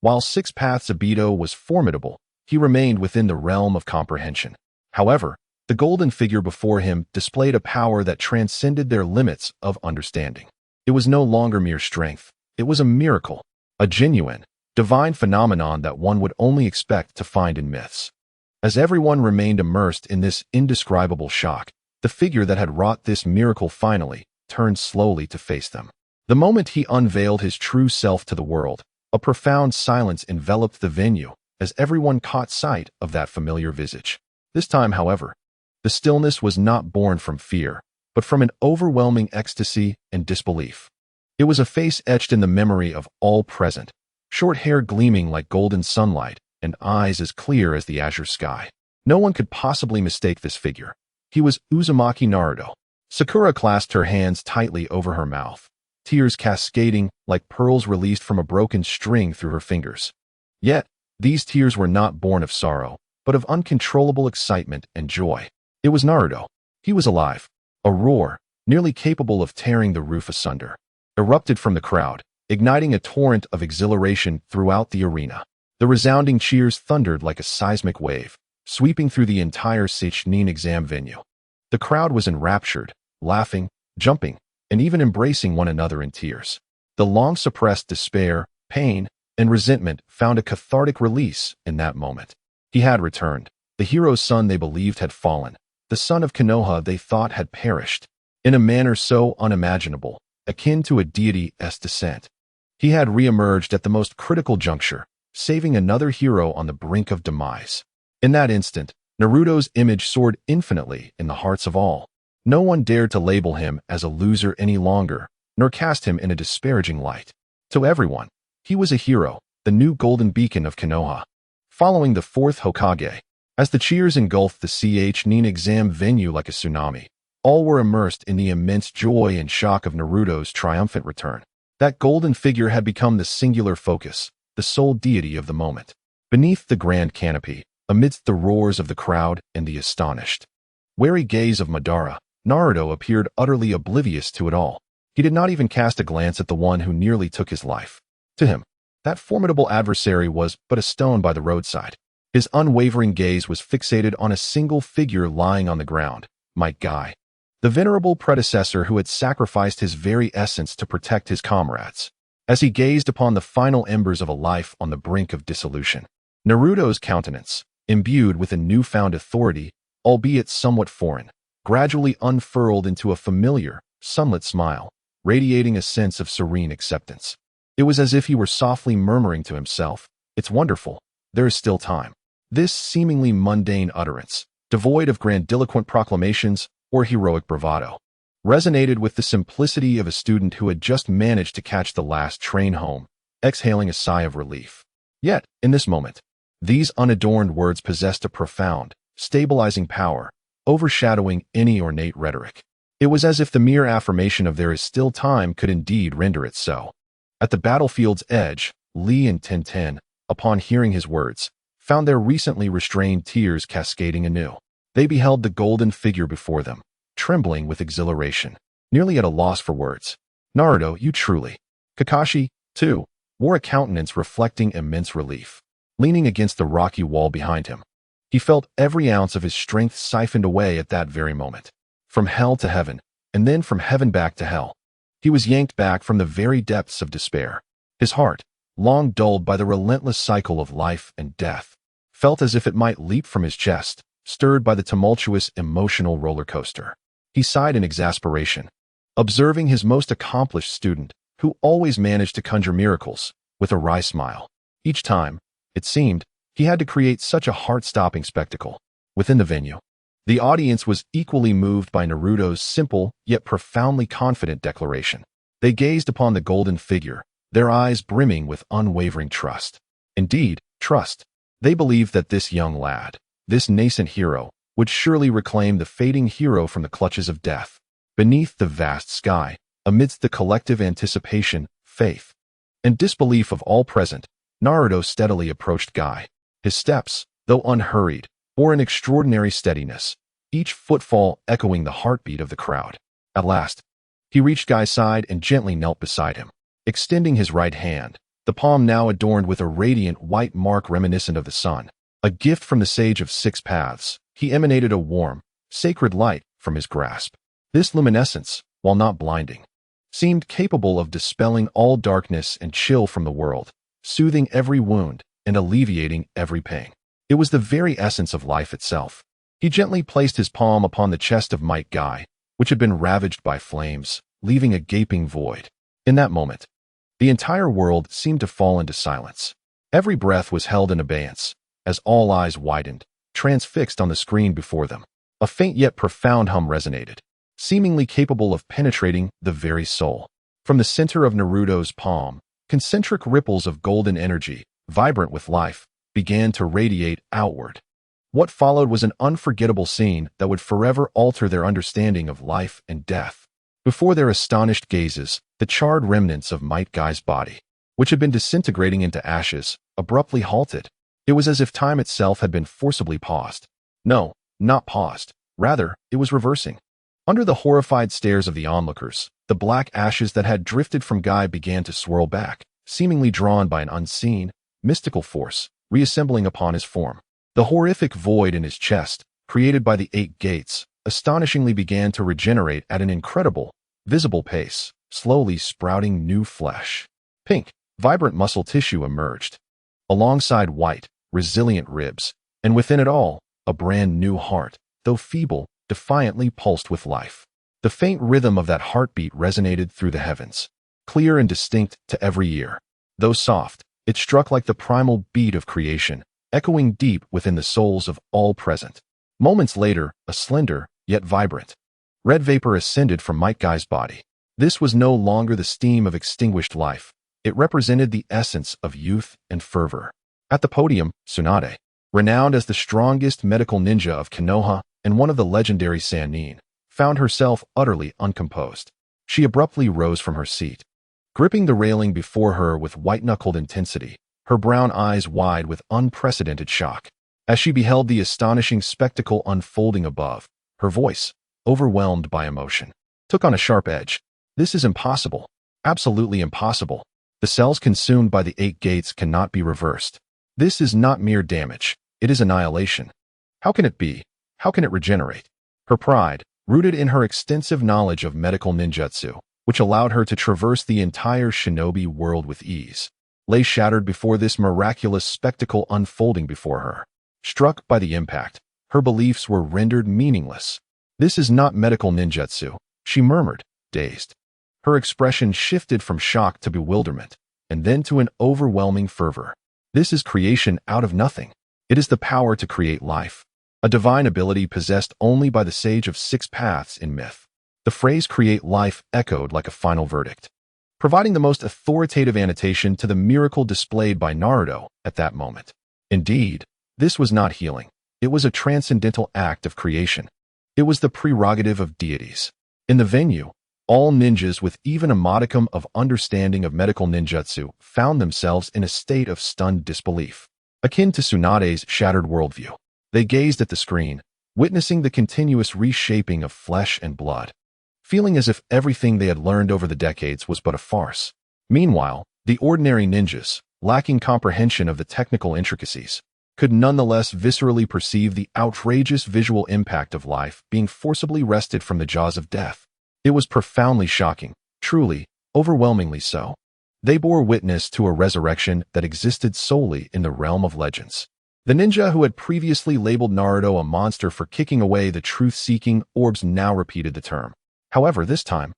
while Six Paths Obito was formidable, he remained within the realm of comprehension. However, the golden figure before him displayed a power that transcended their limits of understanding. It was no longer mere strength. It was a miracle, a genuine, divine phenomenon that one would only expect to find in myths. As everyone remained immersed in this indescribable shock, the figure that had wrought this miracle finally turned slowly to face them. The moment he unveiled his true self to the world, a profound silence enveloped the venue as everyone caught sight of that familiar visage. This time, however, the stillness was not born from fear, but from an overwhelming ecstasy and disbelief. It was a face etched in the memory of all present, short hair gleaming like golden sunlight, and eyes as clear as the azure sky. No one could possibly mistake this figure. He was Uzumaki Naruto. Sakura clasped her hands tightly over her mouth, tears cascading like pearls released from a broken string through her fingers. Yet, these tears were not born of sorrow, but of uncontrollable excitement and joy. It was Naruto. He was alive. A roar, nearly capable of tearing the roof asunder, erupted from the crowd, igniting a torrent of exhilaration throughout the arena. The resounding cheers thundered like a seismic wave, sweeping through the entire Chuunin exam venue. The crowd was enraptured, laughing, jumping, and even embracing one another in tears. The long-suppressed despair, pain, and resentment found a cathartic release in that moment. He had returned. The hero's son they believed had fallen, the son of Konoha they thought had perished, in a manner so unimaginable, akin to a deity's descent. He had re-emerged at the most critical juncture, saving another hero on the brink of demise. In that instant, Naruto's image soared infinitely in the hearts of all. No one dared to label him as a loser any longer, nor cast him in a disparaging light. To everyone, he was a hero, the new golden beacon of Konoha. Following the fourth Hokage, as the cheers engulfed the Chuunin exam venue like a tsunami, all were immersed in the immense joy and shock of Naruto's triumphant return. That golden figure had become the singular focus, the sole deity of the moment. Beneath the grand canopy, amidst the roars of the crowd and the astonished, wary gaze of Madara, Naruto appeared utterly oblivious to it all. He did not even cast a glance at the one who nearly took his life. To him, that formidable adversary was but a stone by the roadside. His unwavering gaze was fixated on a single figure lying on the ground, Yagai, the venerable predecessor who had sacrificed his very essence to protect his comrades. As he gazed upon the final embers of a life on the brink of dissolution, Naruto's countenance, imbued with a newfound authority, albeit somewhat foreign, gradually unfurled into a familiar, sunlit smile, radiating a sense of serene acceptance. It was as if he were softly murmuring to himself, "It's wonderful. There is still time." This seemingly mundane utterance, devoid of grandiloquent proclamations or heroic bravado, resonated with the simplicity of a student who had just managed to catch the last train home, exhaling a sigh of relief. Yet, in this moment, these unadorned words possessed a profound, stabilizing power, overshadowing any ornate rhetoric. It was as if the mere affirmation of "there is still time" could indeed render it so. At the battlefield's edge, Lee and Tenten, upon hearing his words, found their recently restrained tears cascading anew. They beheld the golden figure before them, trembling with exhilaration, nearly at a loss for words. "Naruto, you truly..." Kakashi, too, wore a countenance reflecting immense relief. Leaning against the rocky wall behind him, he felt every ounce of his strength siphoned away at that very moment. From hell to heaven, and then from heaven back to hell. He was yanked back from the very depths of despair. His heart, long dulled by the relentless cycle of life and death, felt as if it might leap from his chest, stirred by the tumultuous emotional roller coaster. He sighed in exasperation, observing his most accomplished student, who always managed to conjure miracles, with a wry smile. Each time, it seemed, he had to create such a heart-stopping spectacle. Within the venue, the audience was equally moved by Naruto's simple yet profoundly confident declaration. They gazed upon the golden figure, their eyes brimming with unwavering trust. Indeed, trust. They believed that this young lad, this nascent hero, would surely reclaim the fading hero from the clutches of death. Beneath the vast sky, amidst the collective anticipation, faith, and disbelief of all present, Naruto steadily approached Guy. His steps, though unhurried, bore an extraordinary steadiness, each footfall echoing the heartbeat of the crowd. At last, he reached Guy's side and gently knelt beside him. extending his right hand, the palm now adorned with a radiant white mark reminiscent of the sun. A gift from the Sage of Six Paths, he emanated a warm, sacred light from his grasp. This luminescence, while not blinding, seemed capable of dispelling all darkness and chill from the world, soothing every wound and alleviating every pain. It was the very essence of life itself. He gently placed his palm upon the chest of Yagai, which had been ravaged by flames, leaving a gaping void. In that moment, the entire world seemed to fall into silence. Every breath was held in abeyance, as all eyes widened, transfixed on the screen before them. A faint yet profound hum resonated, seemingly capable of penetrating the very soul. From the center of Naruto's palm, concentric ripples of golden energy, vibrant with life, began to radiate outward. What followed was an unforgettable scene that would forever alter their understanding of life and death. Before their astonished gazes, the charred remnants of Might Guy's body, which had been disintegrating into ashes, abruptly halted. It was as if time itself had been forcibly paused. No, not paused. Rather, it was reversing. Under the horrified stares of the onlookers, the black ashes that had drifted from Guy began to swirl back, seemingly drawn by an unseen, mystical force, reassembling upon his form. The horrific void in his chest, created by the 8 gates, astonishingly began to regenerate at an incredible, visible pace, slowly sprouting new flesh. Pink, vibrant muscle tissue emerged, alongside white, resilient ribs, and within it all, a brand new heart, though feeble, defiantly pulsed with life. The faint rhythm of that heartbeat resonated through the heavens, clear and distinct to every ear. Though soft, it struck like the primal beat of creation, echoing deep within the souls of all present. Moments later, a slender, yet vibrant, red vapor ascended from Might Guy's body. This was no longer the steam of extinguished life. It represented the essence of youth and fervor. At the podium, Tsunade, renowned as the strongest medical ninja of Konoha and one of the legendary Sannin, found herself utterly uncomposed. She abruptly rose from her seat, gripping the railing before her with white-knuckled intensity, her brown eyes wide with unprecedented shock. As she beheld the astonishing spectacle unfolding above, her voice, overwhelmed by emotion, took on a sharp edge. This is impossible. Absolutely impossible. The cells consumed by the 8 gates cannot be reversed. This is not mere damage. It is annihilation. How can it be? How can it regenerate? Her pride, rooted in her extensive knowledge of medical ninjutsu, which allowed her to traverse the entire shinobi world with ease, lay shattered before this miraculous spectacle unfolding before her. Struck by the impact, her beliefs were rendered meaningless. This is not medical ninjutsu, she murmured, dazed. Her expression shifted from shock to bewilderment, and then to an overwhelming fervor. This is creation out of nothing. It is the power to create life, a divine ability possessed only by the Sage of Six Paths in myth. The phrase create life echoed like a final verdict, providing the most authoritative annotation to the miracle displayed by Naruto at that moment. Indeed, this was not healing. It was a transcendental act of creation. It was the prerogative of deities. In the venue, all ninjas with even a modicum of understanding of medical ninjutsu found themselves in a state of stunned disbelief, akin to Tsunade's shattered worldview. They gazed at the screen, witnessing the continuous reshaping of flesh and blood, feeling as if everything they had learned over the decades was but a farce. Meanwhile, the ordinary ninjas, lacking comprehension of the technical intricacies, could nonetheless viscerally perceive the outrageous visual impact of life being forcibly wrested from the jaws of death. It was profoundly shocking, truly, overwhelmingly so. They bore witness to a resurrection that existed solely in the realm of legends. The ninja who had previously labeled Naruto a monster for kicking away the truth-seeking orbs now repeated the term. However, this time,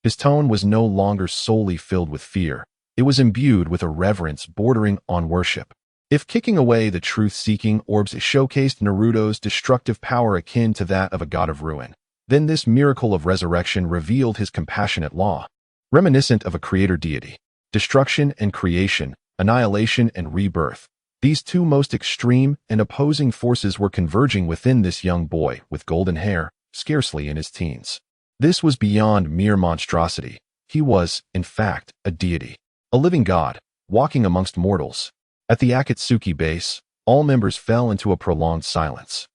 his tone was no longer solely filled with fear. It was imbued with a reverence bordering on worship. If kicking away the truth-seeking orbs showcased Naruto's destructive power akin to that of a god of ruin, then this miracle of resurrection revealed his compassionate law, reminiscent of a creator deity. Destruction and creation, annihilation and rebirth. These two most extreme and opposing forces were converging within this young boy with golden hair, scarcely in his teens. This was beyond mere monstrosity. He was, in fact, a deity, a living god, walking amongst mortals. At the Akatsuki base, all members fell into a prolonged silence,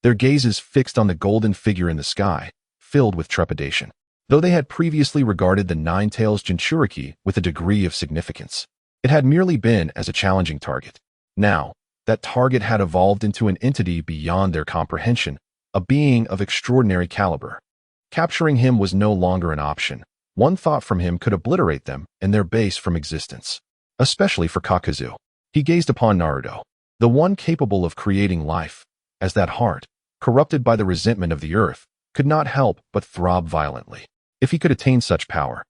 their gazes fixed on the golden figure in the sky, filled with trepidation. though they had previously regarded the Nine Tails Jinchuriki with a degree of significance. It had merely been as a challenging target. Now, that target had evolved into an entity beyond their comprehension, a being of extraordinary caliber. Capturing him was no longer an option. One thought from him could obliterate them and their base from existence. Especially for Kakuzu. He gazed upon Naruto, the one capable of creating life, as that heart, corrupted by the resentment of the earth, could not help but throb violently. If he could attain such power,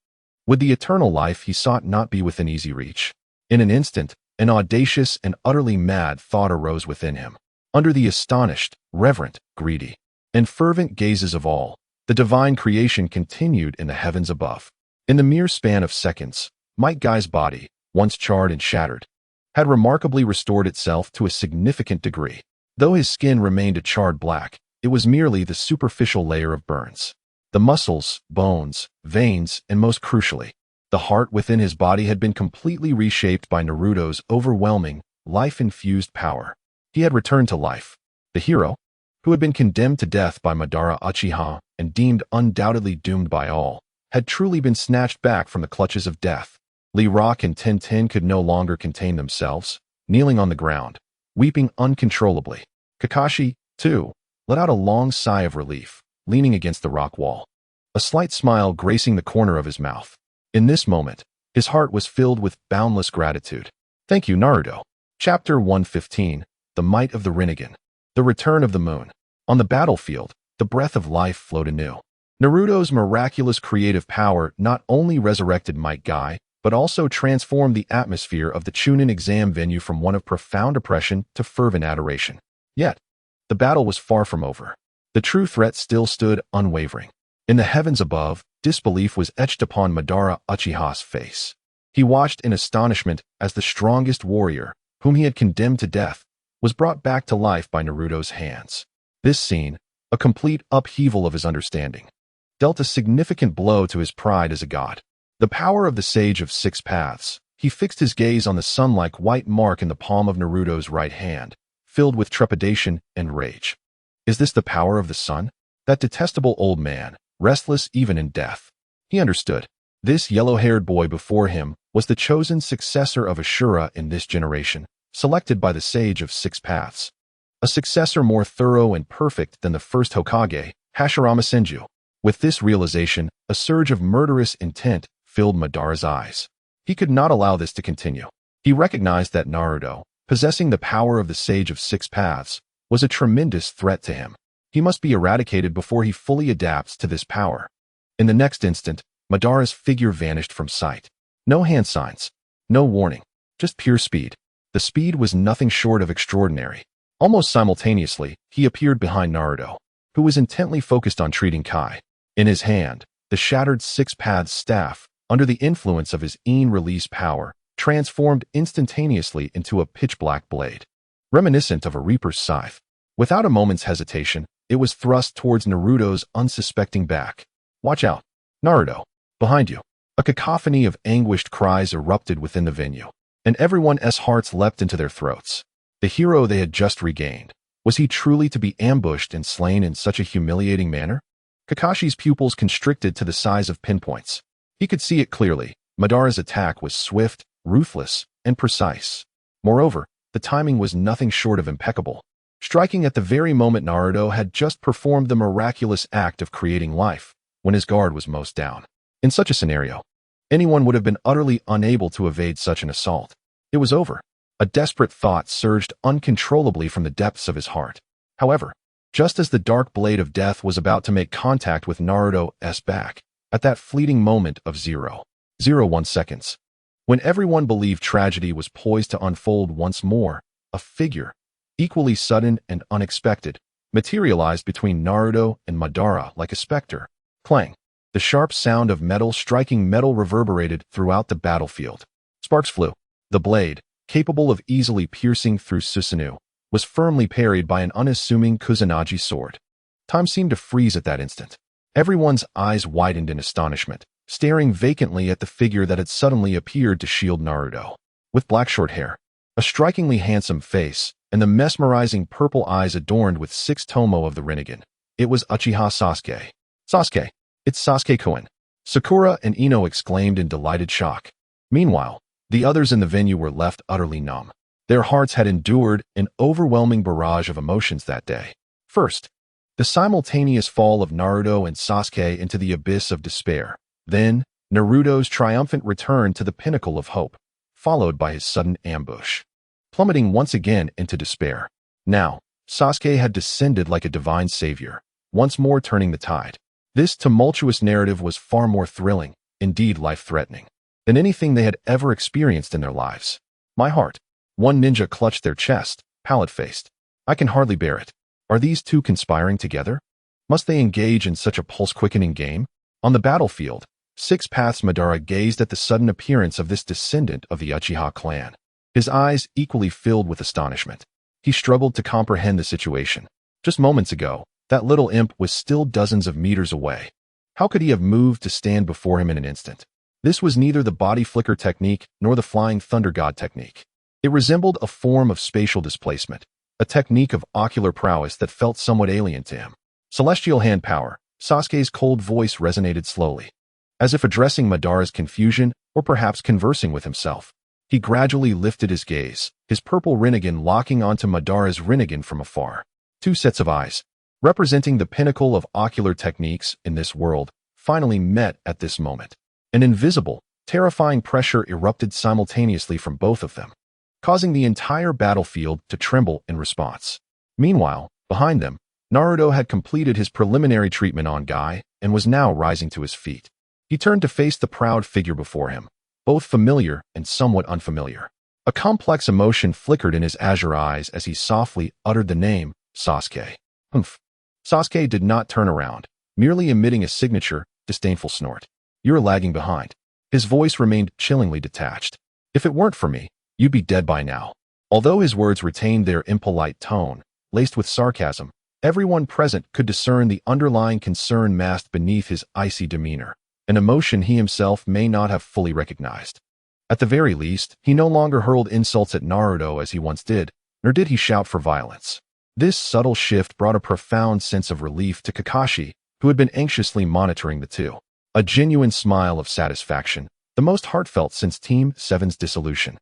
would the eternal life he sought not be within easy reach? In an instant, an audacious and utterly mad thought arose within him. Under the astonished, reverent, greedy, and fervent gazes of all, the divine creation continued in the heavens above. In the mere span of seconds, Might Guy's body, once charred and shattered, had remarkably restored itself to a significant degree. Though his skin remained a charred black, it was merely the superficial layer of burns. The muscles, bones, veins, and most crucially, the heart within his body had been completely reshaped by Naruto's overwhelming, life-infused power. He had returned to life. The hero, who had been condemned to death by Madara Uchiha and deemed undoubtedly doomed by all, had truly been snatched back from the clutches of death. Lee Rock and Tintin could no longer contain themselves, kneeling on the ground, weeping uncontrollably. Kakashi, too, let out a long sigh of relief, leaning against the rock wall, a slight smile gracing the corner of his mouth. In this moment, his heart was filled with boundless gratitude. Thank you, Naruto. Chapter 115, The Might of the Rinnegan. The Return of the Moon. On the battlefield, the breath of life flowed anew. Naruto's miraculous creative power not only resurrected Might Guy, but also transformed the atmosphere of the Chuunin exam venue from one of profound oppression to fervent adoration. Yet, the battle was far from over. The true threat still stood unwavering. In the heavens above, disbelief was etched upon Madara Uchiha's face. He watched in astonishment as the strongest warrior, whom he had condemned to death, was brought back to life by Naruto's hands. This scene, a complete upheaval of his understanding, dealt a significant blow to his pride as a god. The power of the Sage of Six Paths. He fixed his gaze on the sun-like white mark in the palm of Naruto's right hand, filled with trepidation and rage. Is this the power of the sun? That detestable old man, restless even in death. He understood. This yellow-haired boy before him was the chosen successor of Ashura in this generation, selected by the Sage of Six Paths. A successor more thorough and perfect than the first Hokage, Hashirama Senju. With this realization, a surge of murderous intent filled Madara's eyes. He could not allow this to continue. He recognized that Naruto, possessing the power of the Sage of Six Paths, was a tremendous threat to him. He must be eradicated before he fully adapts to this power. In the next instant, Madara's figure vanished from sight. No hand signs, no warning, just pure speed. The speed was nothing short of extraordinary. Almost simultaneously, he appeared behind Naruto, who was intently focused on treating Kai. In his hand, the shattered Six Paths staff, under the influence of his release power, transformed instantaneously into a pitch-black blade. Reminiscent of a reaper's scythe. Without a moment's hesitation, it was thrust towards Naruto's unsuspecting back. Watch out, Naruto, behind you. A cacophony of anguished cries erupted within the venue, and everyone's hearts leapt into their throats. The hero they had just regained. Was he truly to be ambushed and slain in such a humiliating manner? Kakashi's pupils constricted to the size of pinpoints. He could see it clearly. Madara's attack was swift, ruthless, and precise. Moreover, the timing was nothing short of impeccable, striking at the very moment Naruto had just performed the miraculous act of creating life, when his guard was most down. In such a scenario, anyone would have been utterly unable to evade such an assault. It was over. A desperate thought surged uncontrollably from the depths of his heart. However, just as the dark blade of death was about to make contact with Naruto's back, at that fleeting moment of 0.01 seconds, when everyone believed tragedy was poised to unfold once more, a figure, equally sudden and unexpected, materialized between Naruto and Madara like a specter. Clang! The sharp sound of metal striking metal reverberated throughout the battlefield. Sparks flew. The blade, capable of easily piercing through Susanoo, was firmly parried by an unassuming Kusanagi sword. Time seemed to freeze at that instant. Everyone's eyes widened in astonishment, staring vacantly at the figure that had suddenly appeared to shield Naruto. With black short hair, a strikingly handsome face, and the mesmerizing purple eyes adorned with 6 tomo of the Rinnegan, it was Uchiha Sasuke. Sasuke, It's Sasuke-kun. Sakura and Ino exclaimed in delighted shock. Meanwhile, the others in the venue were left utterly numb. Their hearts had endured an overwhelming barrage of emotions that day. First, the simultaneous fall of Naruto and Sasuke into the abyss of despair. Then, Naruto's triumphant return to the pinnacle of hope, followed by his sudden ambush, plummeting once again into despair. Now, Sasuke had descended like a divine savior, once more turning the tide. This tumultuous narrative was far more thrilling, indeed life-threatening, than anything they had ever experienced in their lives. My heart. One ninja clutched their chest, pallid-faced. I can hardly bear it. Are these two conspiring together? Must they engage in such a pulse-quickening game? On the battlefield, Six Paths Madara gazed at the sudden appearance of this descendant of the Uchiha clan, his eyes equally filled with astonishment. He struggled to comprehend the situation. Just moments ago, that little imp was still dozens of meters away. How could he have moved to stand before him in an instant? This was neither the body flicker technique nor the flying thunder god technique. It resembled a form of spatial displacement, a technique of ocular prowess that felt somewhat alien to him. Celestial hand power. Sasuke's cold voice resonated slowly, as if addressing Madara's confusion or perhaps conversing with himself. He gradually lifted his gaze, his purple Rinnegan locking onto Madara's Rinnegan from afar. Two sets of eyes, representing the pinnacle of ocular techniques in this world, finally met at this moment. An invisible, terrifying pressure erupted simultaneously from both of them, causing the entire battlefield to tremble in response. Meanwhile, behind them, Naruto had completed his preliminary treatment on Guy and was now rising to his feet. He turned to face the proud figure before him, both familiar and somewhat unfamiliar. A complex emotion flickered in his azure eyes as he softly uttered the name, Sasuke. Humph. Sasuke did not turn around, merely emitting a signature, disdainful snort. You're lagging behind. His voice remained chillingly detached. If it weren't for me, you'd be dead by now. Although his words retained their impolite tone, laced with sarcasm, everyone present could discern the underlying concern masked beneath his icy demeanor, an emotion he himself may not have fully recognized. At the very least, he no longer hurled insults at Naruto as he once did, nor did he shout for violence. This subtle shift brought a profound sense of relief to Kakashi, who had been anxiously monitoring the two. A genuine smile of satisfaction, the most heartfelt since Team 7's dissolution,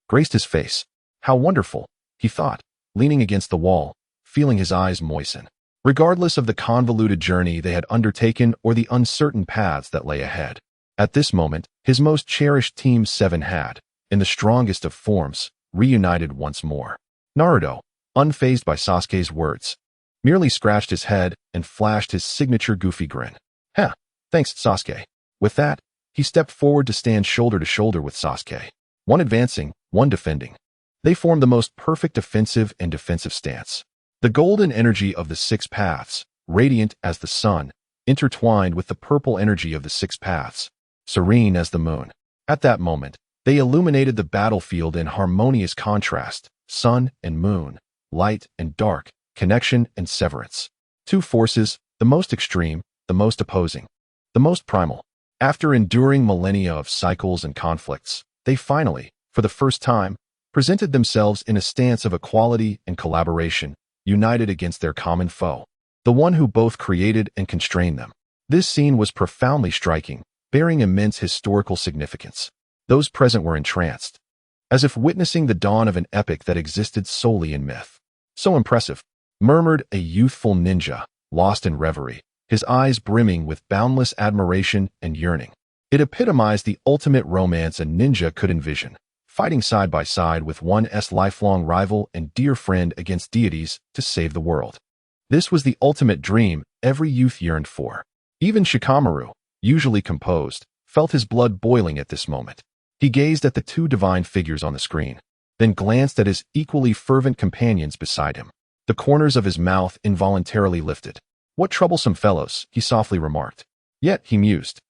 graced his face. How wonderful, he thought, leaning against the wall, feeling his eyes moisten. Regardless of the convoluted journey they had undertaken or the uncertain paths that lay ahead, at this moment, his most cherished Team 7 had, in the strongest of forms, reunited once more. Naruto, unfazed by Sasuke's words, merely scratched his head and flashed his signature goofy grin. Heh, thanks, Sasuke. With that, he stepped forward to stand shoulder to shoulder with Sasuke, one advancing, one defending. They formed the most perfect offensive and defensive stance. The golden energy of the Six Paths, radiant as the sun, intertwined with the purple energy of the Six Paths, serene as the moon. At that moment, they illuminated the battlefield in harmonious contrast, sun and moon, light and dark, connection and severance. Two forces, the most extreme, the most opposing, the most primal. After enduring millennia of cycles and conflicts, they finally, for the first time, presented themselves in a stance of equality and collaboration, united against their common foe, the one who both created and constrained them. This scene was profoundly striking, bearing immense historical significance. Those present were entranced, as if witnessing the dawn of an epic that existed solely in myth. So impressive, murmured a youthful ninja, lost in reverie, his eyes brimming with boundless admiration and yearning. It epitomized the ultimate romance a ninja could envision, fighting side by side with one's lifelong rival and dear friend against deities to save the world. This was the ultimate dream every youth yearned for. Even Shikamaru, usually composed, felt his blood boiling at this moment. He gazed at the two divine figures on the screen, then glanced at his equally fervent companions beside him. The corners of his mouth involuntarily lifted. What troublesome fellows, he softly remarked. Yet, he mused,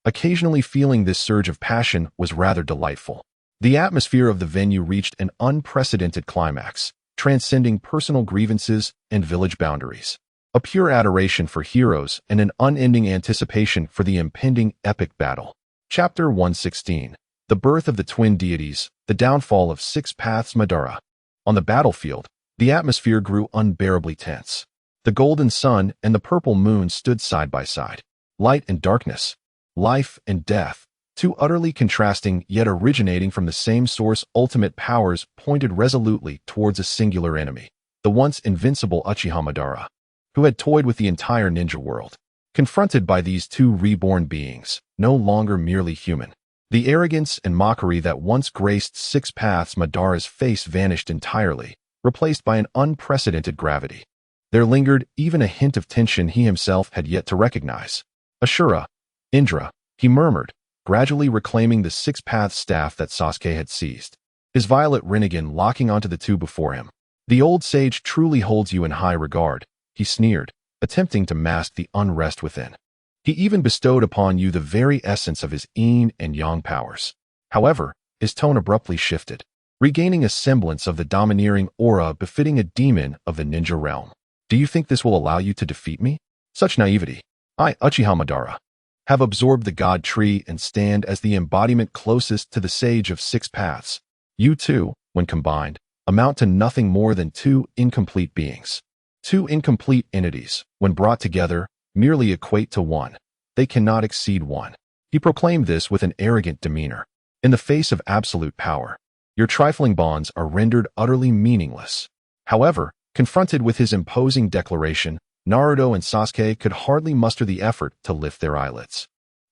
occasionally feeling this surge of passion was rather delightful. The atmosphere of the venue reached an unprecedented climax, transcending personal grievances and village boundaries. A pure adoration for heroes and an unending anticipation for the impending epic battle. Chapter 116. The Birth of the Twin Deities, the Downfall of Six Paths Madara. On the battlefield, the atmosphere grew unbearably tense. The golden sun and the purple moon stood side by side, light and darkness, life and death. Two utterly contrasting yet originating from the same source ultimate powers pointed resolutely towards a singular enemy, the once invincible Uchiha Madara, who had toyed with the entire ninja world. Confronted by these two reborn beings, no longer merely human, the arrogance and mockery that once graced Six Paths Madara's face vanished entirely, replaced by an unprecedented gravity. There lingered even a hint of tension he himself had yet to recognize. Ashura, Indra, he murmured, gradually reclaiming the Six Paths staff that Sasuke had seized, his violet Rinnegan locking onto the two before him. The old sage truly holds you in high regard, he sneered, attempting to mask the unrest within. He even bestowed upon you the very essence of his yin and yang powers. However, his tone abruptly shifted, regaining a semblance of the domineering aura befitting a demon of the ninja realm. Do you think this will allow you to defeat me? Such naivety. I, Uchiha Madara, have absorbed the God Tree and stand as the embodiment closest to the Sage of Six Paths. You two, when combined, amount to nothing more than two incomplete beings. Two incomplete entities, when brought together, merely equate to one. They cannot exceed one. He proclaimed this with an arrogant demeanor. In the face of absolute power, your trifling bonds are rendered utterly meaningless. However, confronted with his imposing declaration, Naruto and Sasuke could hardly muster the effort to lift their eyelids.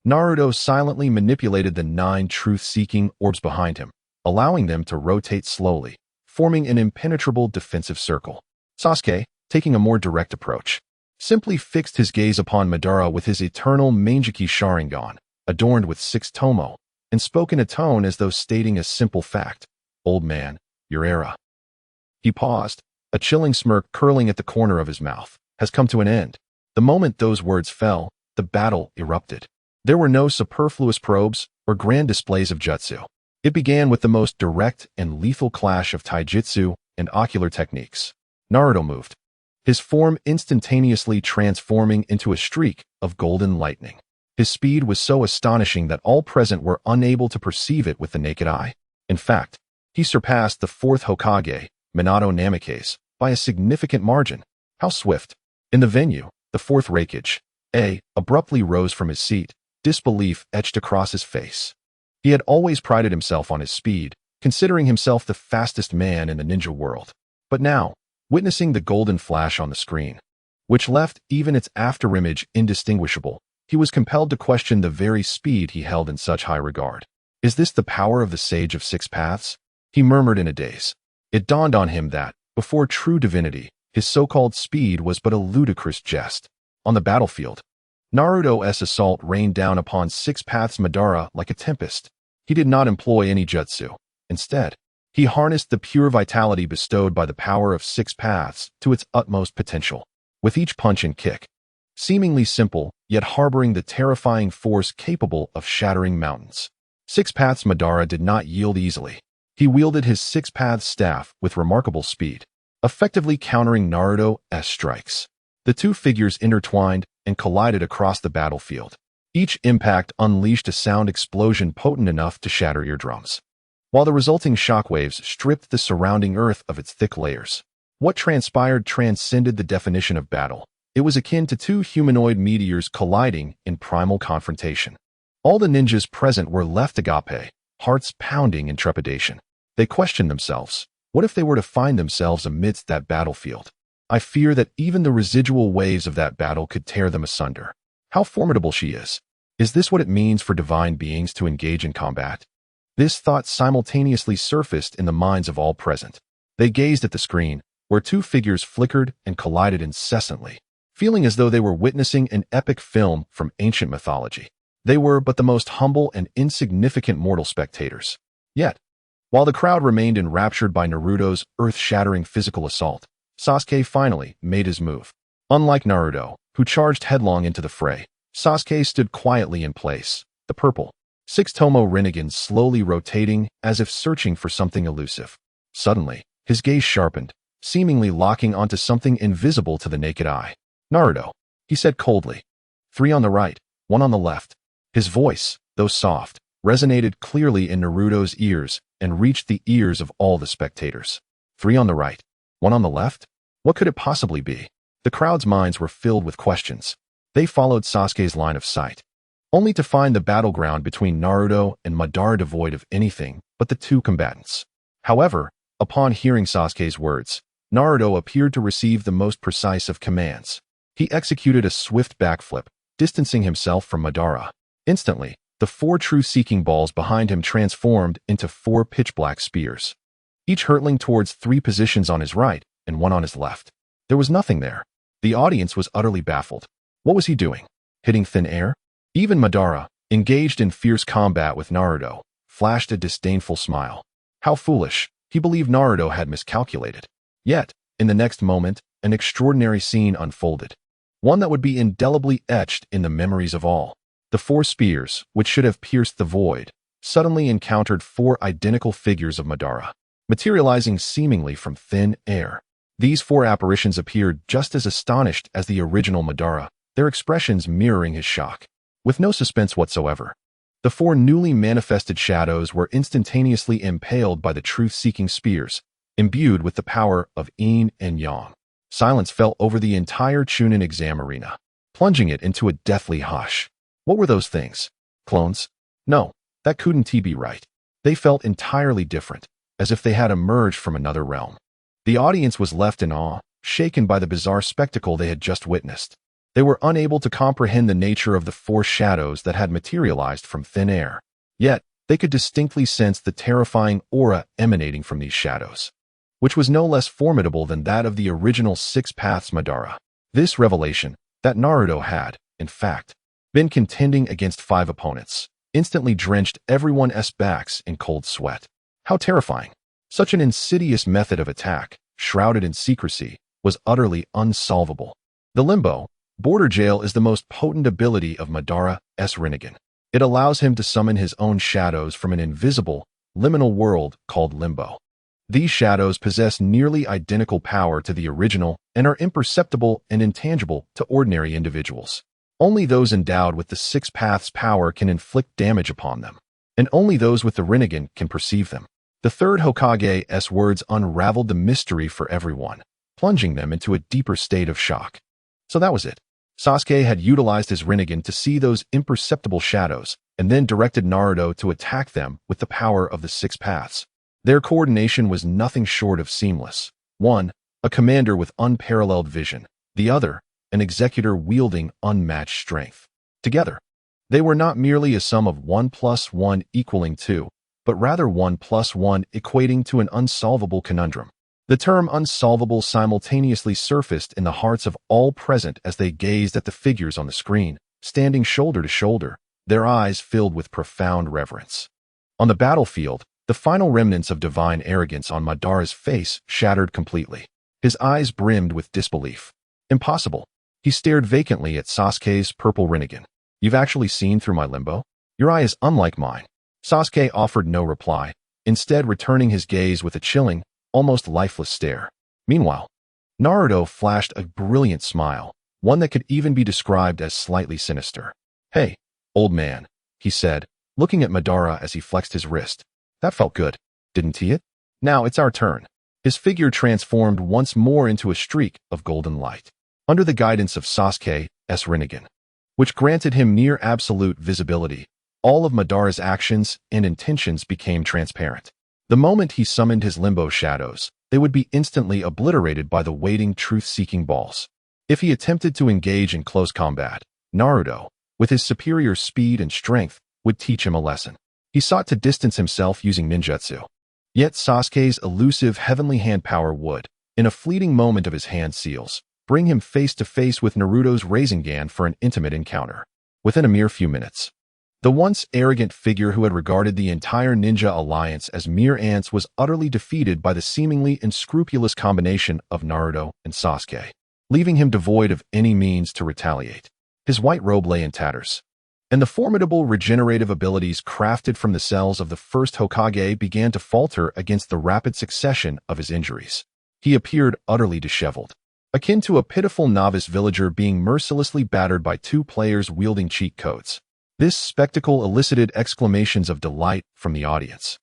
Naruto silently manipulated the 9 truth-seeking orbs behind him, allowing them to rotate slowly, forming an impenetrable defensive circle. Sasuke, taking a more direct approach, simply fixed his gaze upon Madara with his eternal Manjiki Sharingan, adorned with 6 tomo, and spoke in a tone as though stating a simple fact. Old man, your era. He paused, a chilling smirk curling at the corner of his mouth. Has come to an end. The moment those words fell, the battle erupted. There were no superfluous probes or grand displays of jutsu. It began with the most direct and lethal clash of taijutsu and ocular techniques. Naruto moved, his form instantaneously transforming into a streak of golden lightning. His speed was so astonishing that all present were unable to perceive it with the naked eye. In fact, he surpassed the 4th Hokage, Minato Namikaze, by a significant margin. How swift! In the venue, the 4th Raikage, abruptly rose from his seat, disbelief etched across his face. He had always prided himself on his speed, considering himself the fastest man in the ninja world. But now, witnessing the golden flash on the screen, which left even its afterimage indistinguishable, he was compelled to question the very speed he held in such high regard. Is this the power of the Sage of Six Paths? He murmured in a daze. It dawned on him that, before true divinity, his so-called speed was but a ludicrous jest. On the battlefield, Naruto's assault rained down upon Six Paths Madara like a tempest. He did not employ any jutsu. Instead, he harnessed the pure vitality bestowed by the power of Six Paths to its utmost potential. With each punch and kick, seemingly simple, yet harboring the terrifying force capable of shattering mountains, Six Paths Madara did not yield easily. He wielded his Six Paths staff with remarkable speed, effectively countering Naruto's strikes. The two figures intertwined and collided across the battlefield. Each impact unleashed a sound explosion potent enough to shatter eardrums, while the resulting shockwaves stripped the surrounding earth of its thick layers. What transpired transcended the definition of battle. It was akin to two humanoid meteors colliding in primal confrontation. All the ninjas present were left agape, hearts pounding in trepidation. They questioned themselves. What if they were to find themselves amidst that battlefield? I fear that even the residual waves of that battle could tear them asunder. How formidable she is. Is this what it means for divine beings to engage in combat? This thought simultaneously surfaced in the minds of all present. They gazed at the screen, where two figures flickered and collided incessantly, feeling as though they were witnessing an epic film from ancient mythology. They were but the most humble and insignificant mortal spectators. Yet, while the crowd remained enraptured by Naruto's earth-shattering physical assault, Sasuke finally made his move. Unlike Naruto, who charged headlong into the fray, Sasuke stood quietly in place, the purple, 6-tomo Rinnegan slowly rotating as if searching for something elusive. Suddenly, his gaze sharpened, seemingly locking onto something invisible to the naked eye. Naruto, he said coldly. 3 on the right, 1 on the left. His voice, though soft, resonated clearly in Naruto's ears and reached the ears of all the spectators. 3 on the right, 1 on the left? What could it possibly be? The crowd's minds were filled with questions. They followed Sasuke's line of sight, only to find the battleground between Naruto and Madara devoid of anything but the two combatants. However, upon hearing Sasuke's words, Naruto appeared to receive the most precise of commands. He executed a swift backflip, distancing himself from Madara. Instantly, the four truth-seeking balls behind him transformed into four pitch-black spears, each hurtling towards three positions on his right and one on his left. There was nothing there. The audience was utterly baffled. What was he doing? Hitting thin air? Even Madara, engaged in fierce combat with Naruto, flashed a disdainful smile. How foolish. He believed Naruto had miscalculated. Yet, in the next moment, an extraordinary scene unfolded. One that would be indelibly etched in the memories of all. The four spears, which should have pierced the void, suddenly encountered four identical figures of Madara, materializing seemingly from thin air. These four apparitions appeared just as astonished as the original Madara, their expressions mirroring his shock. With no suspense whatsoever, the four newly manifested shadows were instantaneously impaled by the truth-seeking spears, imbued with the power of yin and yang. Silence fell over the entire Chuunin exam arena, plunging it into a deathly hush. What were those things? Clones? No, that couldn't be right. They felt entirely different, as if they had emerged from another realm. The audience was left in awe, shaken by the bizarre spectacle they had just witnessed. They were unable to comprehend the nature of the four shadows that had materialized from thin air. Yet, they could distinctly sense the terrifying aura emanating from these shadows, which was no less formidable than that of the original Six Paths Madara. This revelation, that Naruto had, in fact, been contending against five opponents, instantly drenched everyone's backs in cold sweat. How terrifying! Such an insidious method of attack, shrouded in secrecy, was utterly unsolvable. The Limbo Border Jail is the most potent ability of Madara's Rinnegan. It allows him to summon his own shadows from an invisible, liminal world called Limbo. These shadows possess nearly identical power to the original and are imperceptible and intangible to ordinary individuals. Only those endowed with the Six Paths power can inflict damage upon them, and only those with the Rinnegan can perceive them. The Third Hokage's words unraveled the mystery for everyone, plunging them into a deeper state of shock. So that was it. Sasuke had utilized his Rinnegan to see those imperceptible shadows, and then directed Naruto to attack them with the power of the Six Paths. Their coordination was nothing short of seamless. One, a commander with unparalleled vision. The other, an executor wielding unmatched strength. Together, they were not merely a sum of 1 + 1 equaling 2, but rather 1 + 1 equating to an unsolvable conundrum. The term unsolvable simultaneously surfaced in the hearts of all present as they gazed at the figures on the screen, standing shoulder to shoulder, their eyes filled with profound reverence. On the battlefield, the final remnants of divine arrogance on Madara's face shattered completely. His eyes brimmed with disbelief. Impossible. He stared vacantly at Sasuke's purple Rinnegan. You've actually seen through my limbo? Your eye is unlike mine. Sasuke offered no reply, instead returning his gaze with a chilling, almost lifeless stare. Meanwhile, Naruto flashed a brilliant smile, one that could even be described as slightly sinister. Hey, old man, he said, looking at Madara as he flexed his wrist. That felt good, didn't it? Now it's our turn. His figure transformed once more into a streak of golden light, under the guidance of Sasuke's Rinnegan, which granted him near absolute visibility. All of Madara's actions and intentions became transparent. The moment he summoned his limbo shadows, they would be instantly obliterated by the waiting truth-seeking balls. If he attempted to engage in close combat, Naruto, with his superior speed and strength, would teach him a lesson. He sought to distance himself using ninjutsu. Yet Sasuke's elusive heavenly hand power would, in a fleeting moment of his hand seals, bring him face to face with Naruto's Rasengan for an intimate encounter. Within a mere few minutes, the once arrogant figure who had regarded the entire ninja alliance as mere ants was utterly defeated by the seemingly unscrupulous combination of Naruto and Sasuke, leaving him devoid of any means to retaliate. His white robe lay in tatters, and the formidable regenerative abilities crafted from the cells of the first Hokage began to falter against the rapid succession of his injuries. He appeared utterly disheveled, akin to a pitiful novice villager being mercilessly battered by two players wielding cheat codes. This spectacle elicited exclamations of delight from the audience,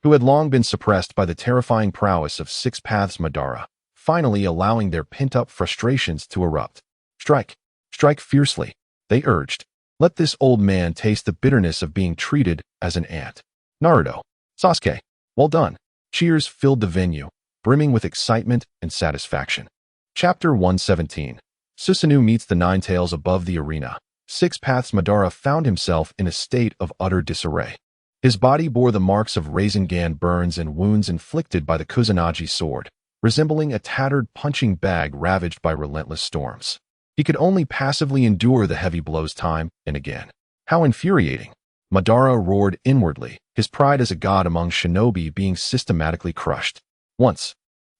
who had long been suppressed by the terrifying prowess of Six Paths Madara, finally allowing their pent-up frustrations to erupt. Strike! Strike fiercely, they urged. Let this old man taste the bitterness of being treated as an ant. Naruto, Sasuke, well done. Cheers filled the venue, brimming with excitement and satisfaction. Chapter 117. Susanoo meets the Nine Tails above the arena. Six Paths Madara found himself in a state of utter disarray. His body bore the marks of Rasengan burns and wounds inflicted by the Kusanagi sword, resembling a tattered punching bag ravaged by relentless storms. He could only passively endure the heavy blows time and again. How infuriating! Madara roared inwardly, his pride as a god among shinobi being systematically crushed. Once,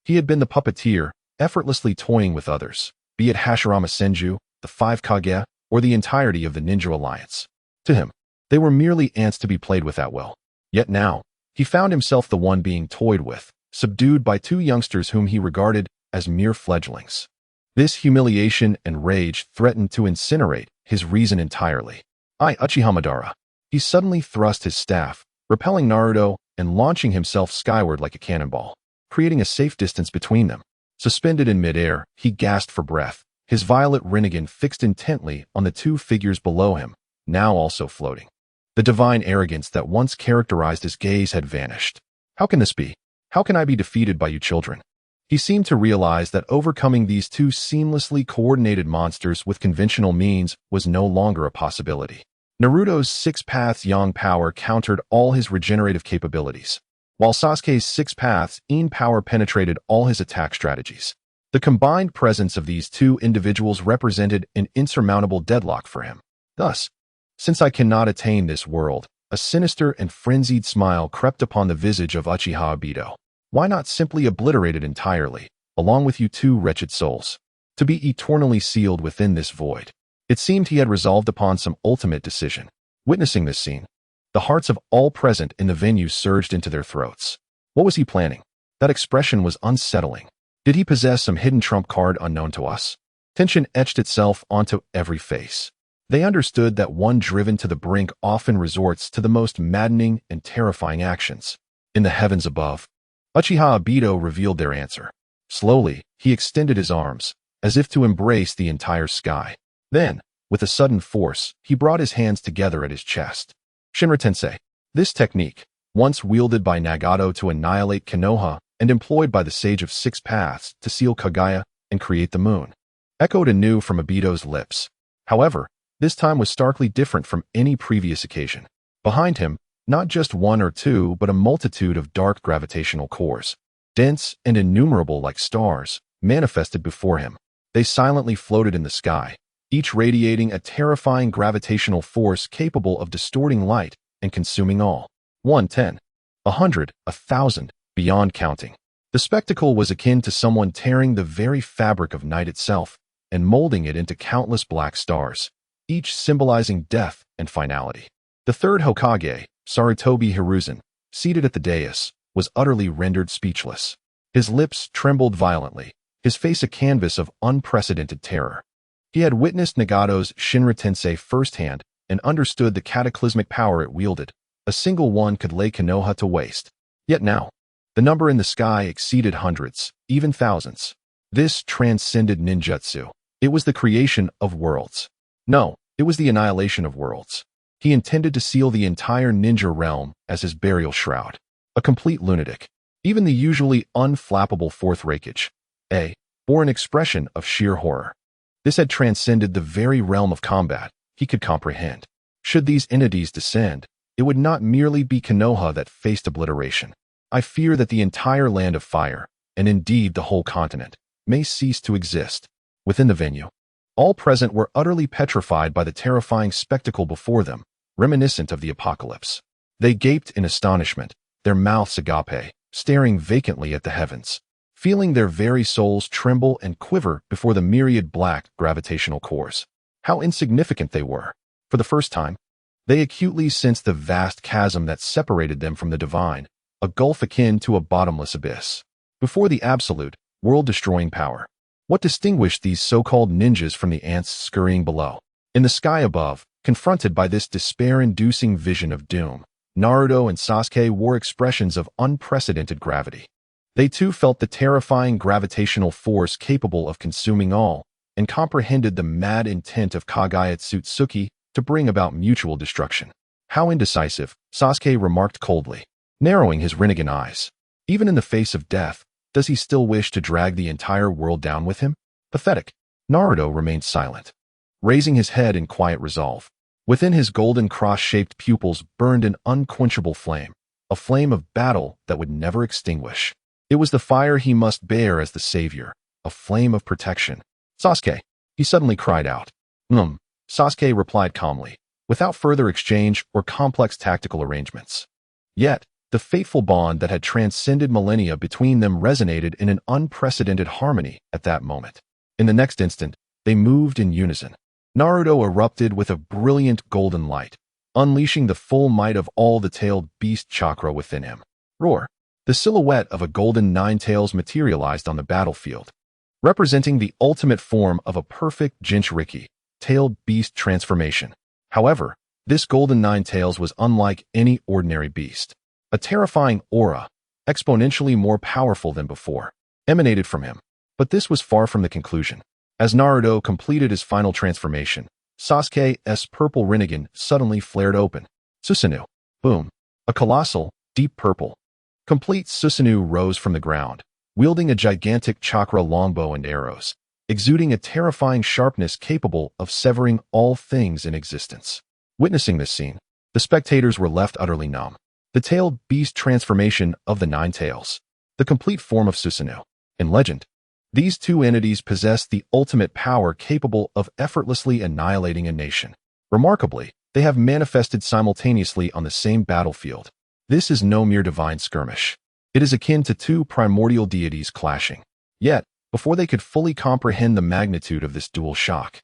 he had been the puppeteer, effortlessly toying with others, be it Hashirama Senju, the Five Kage, or the entirety of the Ninja Alliance. To him, they were merely ants to be played with at will. Yet now, he found himself the one being toyed with, subdued by two youngsters whom he regarded as mere fledglings. This humiliation and rage threatened to incinerate his reason entirely. Uchiha Madara. He suddenly thrust his staff, repelling Naruto and launching himself skyward like a cannonball, creating a safe distance between them. Suspended in midair, he gasped for breath, his violet Rinnegan fixed intently on the two figures below him, now also floating. The divine arrogance that once characterized his gaze had vanished. How can this be? How can I be defeated by you children? He seemed to realize that overcoming these two seamlessly coordinated monsters with conventional means was no longer a possibility. Naruto's Six Paths Yang power countered all his regenerative capabilities, while Sasuke's Six Paths Yin power penetrated all his attack strategies. The combined presence of these two individuals represented an insurmountable deadlock for him. Thus, since I cannot attain this world, a sinister and frenzied smile crept upon the visage of Uchiha Obito. Why not simply obliterate it entirely, along with you two wretched souls, to be eternally sealed within this void? It seemed he had resolved upon some ultimate decision. Witnessing this scene, the hearts of all present in the venue surged into their throats. What was he planning? That expression was unsettling. Did he possess some hidden trump card unknown to us? Tension etched itself onto every face. They understood that one driven to the brink often resorts to the most maddening and terrifying actions. In the heavens above, Uchiha Obito revealed their answer. Slowly, he extended his arms, as if to embrace the entire sky. Then, with a sudden force, he brought his hands together at his chest. Shinra Tensei. This technique, once wielded by Nagato to annihilate Konoha and employed by the Sage of Six Paths to seal Kaguya and create the moon, echoed anew from Obito's lips. However, this time was starkly different from any previous occasion. Behind him, not just one or two, but a multitude of dark gravitational cores, dense and innumerable like stars, manifested before him. They silently floated in the sky, each radiating a terrifying gravitational force capable of distorting light and consuming all. 1, 10, 100, 1,000, beyond counting. The spectacle was akin to someone tearing the very fabric of night itself and molding it into countless black stars, each symbolizing death and finality. The third Hokage, Sarutobi Hiruzen, seated at the dais, was utterly rendered speechless. His lips trembled violently, his face a canvas of unprecedented terror. He had witnessed Nagato's Shinra Tensei firsthand and understood the cataclysmic power it wielded. A single one could lay Konoha to waste. Yet now, the number in the sky exceeded hundreds, even thousands. This transcended ninjutsu. It was the creation of worlds. No, it was the annihilation of worlds. He intended to seal the entire ninja realm as his burial shroud. A complete lunatic. Even the usually unflappable Fourth Raikage, bore an expression of sheer horror. This had transcended the very realm of combat he could comprehend. Should these entities descend, it would not merely be Konoha that faced obliteration. I fear that the entire land of fire, and indeed the whole continent, may cease to exist. Within the venue, all present were utterly petrified by the terrifying spectacle before them, reminiscent of the apocalypse. They gaped in astonishment, their mouths agape, staring vacantly at the heavens, feeling their very souls tremble and quiver before the myriad black gravitational cores. How insignificant they were. For the first time, they acutely sensed the vast chasm that separated them from the divine, a gulf akin to a bottomless abyss. Before the absolute, world-destroying power, what distinguished these so-called ninjas from the ants scurrying below? In the sky above, confronted by this despair-inducing vision of doom, Naruto and Sasuke wore expressions of unprecedented gravity. They too felt the terrifying gravitational force capable of consuming all, and comprehended the mad intent of Kagaya Tsutsuki to bring about mutual destruction. How indecisive, Sasuke remarked coldly, narrowing his Rinnegan eyes. Even in the face of death, does he still wish to drag the entire world down with him? Pathetic. Naruto remained silent, raising his head in quiet resolve. Within his golden cross-shaped pupils burned an unquenchable flame, a flame of battle that would never extinguish. It was the fire he must bear as the savior, a flame of protection. Sasuke, he suddenly cried out. Sasuke replied calmly, without further exchange or complex tactical arrangements. Yet, the fateful bond that had transcended millennia between them resonated in an unprecedented harmony at that moment. In the next instant, they moved in unison. Naruto erupted with a brilliant golden light, unleashing the full might of all the tailed beast chakra within him. Roar! The silhouette of a golden nine tails materialized on the battlefield, representing the ultimate form of a perfect Jinchuriki, tailed beast transformation. However, this golden nine tails was unlike any ordinary beast. A terrifying aura, exponentially more powerful than before, emanated from him. But this was far from the conclusion. As Naruto completed his final transformation, Sasuke's purple Rinnegan suddenly flared open. Susanoo. Boom. A colossal, deep purple, complete Susanoo rose from the ground, wielding a gigantic chakra longbow and arrows, exuding a terrifying sharpness capable of severing all things in existence. Witnessing this scene, the spectators were left utterly numb. The tailed beast transformation of the Nine Tails, the complete form of Susanoo. In legend, these two entities possess the ultimate power capable of effortlessly annihilating a nation. Remarkably, they have manifested simultaneously on the same battlefield. This is no mere divine skirmish. It is akin to two primordial deities clashing. Yet, before they could fully comprehend the magnitude of this dual shock,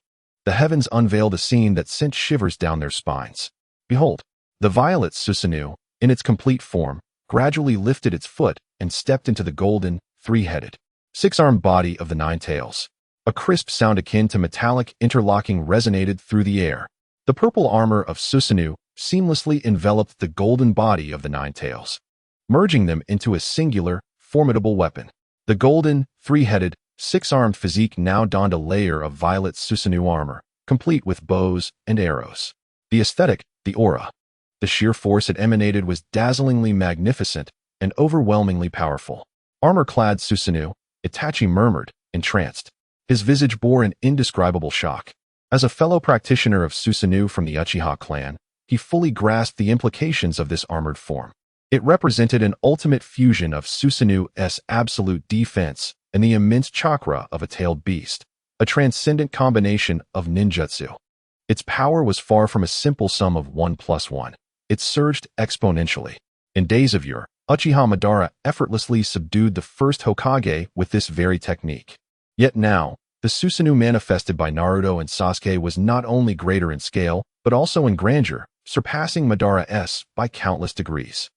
the heavens unveiled a scene that sent shivers down their spines. Behold, the violet Susanoo, in its complete form, gradually lifted its foot and stepped into the golden, three-headed, six-armed body of the Nine Tails. A crisp sound akin to metallic interlocking resonated through the air. The purple armor of Susanoo seamlessly enveloped the golden body of the Nine Tails, merging them into a singular, formidable weapon. The golden, three-headed, six-armed physique now donned a layer of violet Susanoo armor, complete with bows and arrows. The aesthetic, the aura, the sheer force it emanated was dazzlingly magnificent and overwhelmingly powerful. Armor-clad Susanoo, Itachi murmured, entranced. His visage bore an indescribable shock. As a fellow practitioner of Susanoo from the Uchiha clan, he fully grasped the implications of this armored form. It represented an ultimate fusion of Susanoo's absolute defense and the immense chakra of a tailed beast, a transcendent combination of ninjutsu. Its power was far from a simple sum of 1 plus 1. It surged exponentially. In days of yore, Uchiha Madara effortlessly subdued the first Hokage with this very technique. Yet now, the Susanoo manifested by Naruto and Sasuke was not only greater in scale, but also in grandeur, surpassing Madara's by countless degrees.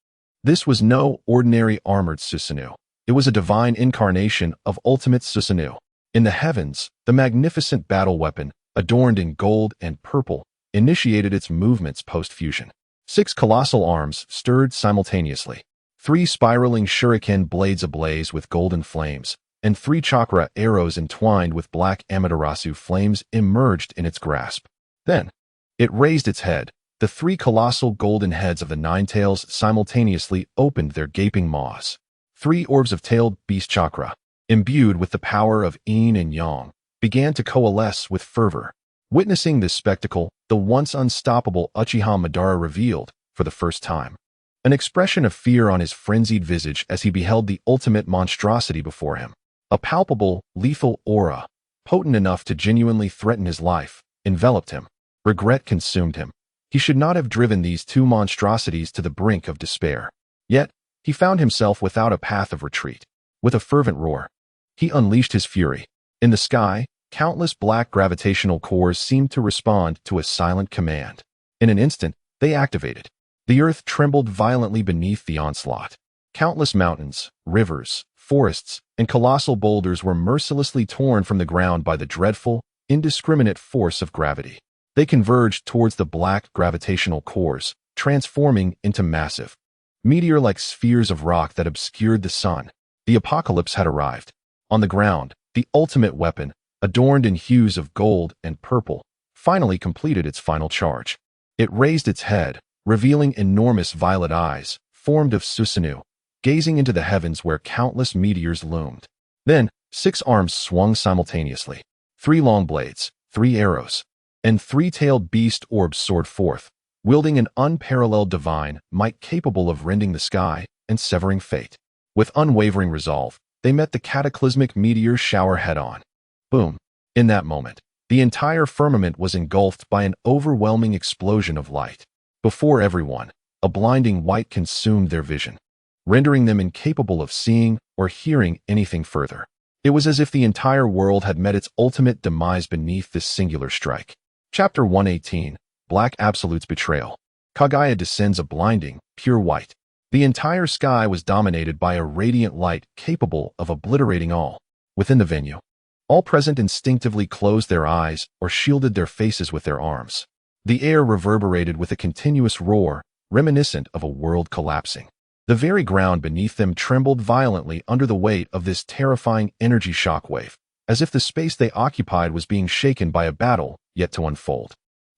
This was no ordinary armored Susanoo. It was a divine incarnation of ultimate Susanoo. In the heavens, the magnificent battle weapon, adorned in gold and purple, initiated its movements post-fusion. 6 colossal arms stirred simultaneously. 3 spiraling shuriken blades ablaze with golden flames, and 3 chakra arrows entwined with black Amaterasu flames emerged in its grasp. Then, it raised its head. The 3 colossal golden heads of the Nine Tails simultaneously opened their gaping maws. 3 orbs of tailed beast chakra, imbued with the power of yin and yang, began to coalesce with fervor. Witnessing this spectacle, the once unstoppable Uchiha Madara revealed, for the first time, an expression of fear on his frenzied visage as he beheld the ultimate monstrosity before him. A palpable, lethal aura, potent enough to genuinely threaten his life, enveloped him. Regret consumed him. He should not have driven these 2 monstrosities to the brink of despair. Yet, he found himself without a path of retreat. With a fervent roar, he unleashed his fury. In the sky, countless black gravitational cores seemed to respond to a silent command. In an instant, they activated. The earth trembled violently beneath the onslaught. Countless mountains, rivers, forests, and colossal boulders were mercilessly torn from the ground by the dreadful, indiscriminate force of gravity. They converged towards the black gravitational cores, transforming into massive, meteor-like spheres of rock that obscured the sun. The apocalypse had arrived. On the ground, the ultimate weapon, adorned in hues of gold and purple, finally completed its final charge. It raised its head, revealing enormous violet eyes, formed of Susanoo, gazing into the heavens where countless meteors loomed. Then, 6 arms swung simultaneously. 3 long blades, 3 arrows, and 3-tailed beast orbs soared forth, wielding an unparalleled divine might capable of rending the sky and severing fate. With unwavering resolve, they met the cataclysmic meteor shower head-on. Boom! In that moment, the entire firmament was engulfed by an overwhelming explosion of light. Before everyone, a blinding white consumed their vision, rendering them incapable of seeing or hearing anything further. It was as if the entire world had met its ultimate demise beneath this singular strike. Chapter 118, Black Absolute's Betrayal. Kaguya descends a blinding, pure white. The entire sky was dominated by a radiant light capable of obliterating all. Within the venue, all present instinctively closed their eyes or shielded their faces with their arms. The air reverberated with a continuous roar, reminiscent of a world collapsing. The very ground beneath them trembled violently under the weight of this terrifying energy shockwave, as if the space they occupied was being shaken by a battle yet to unfold.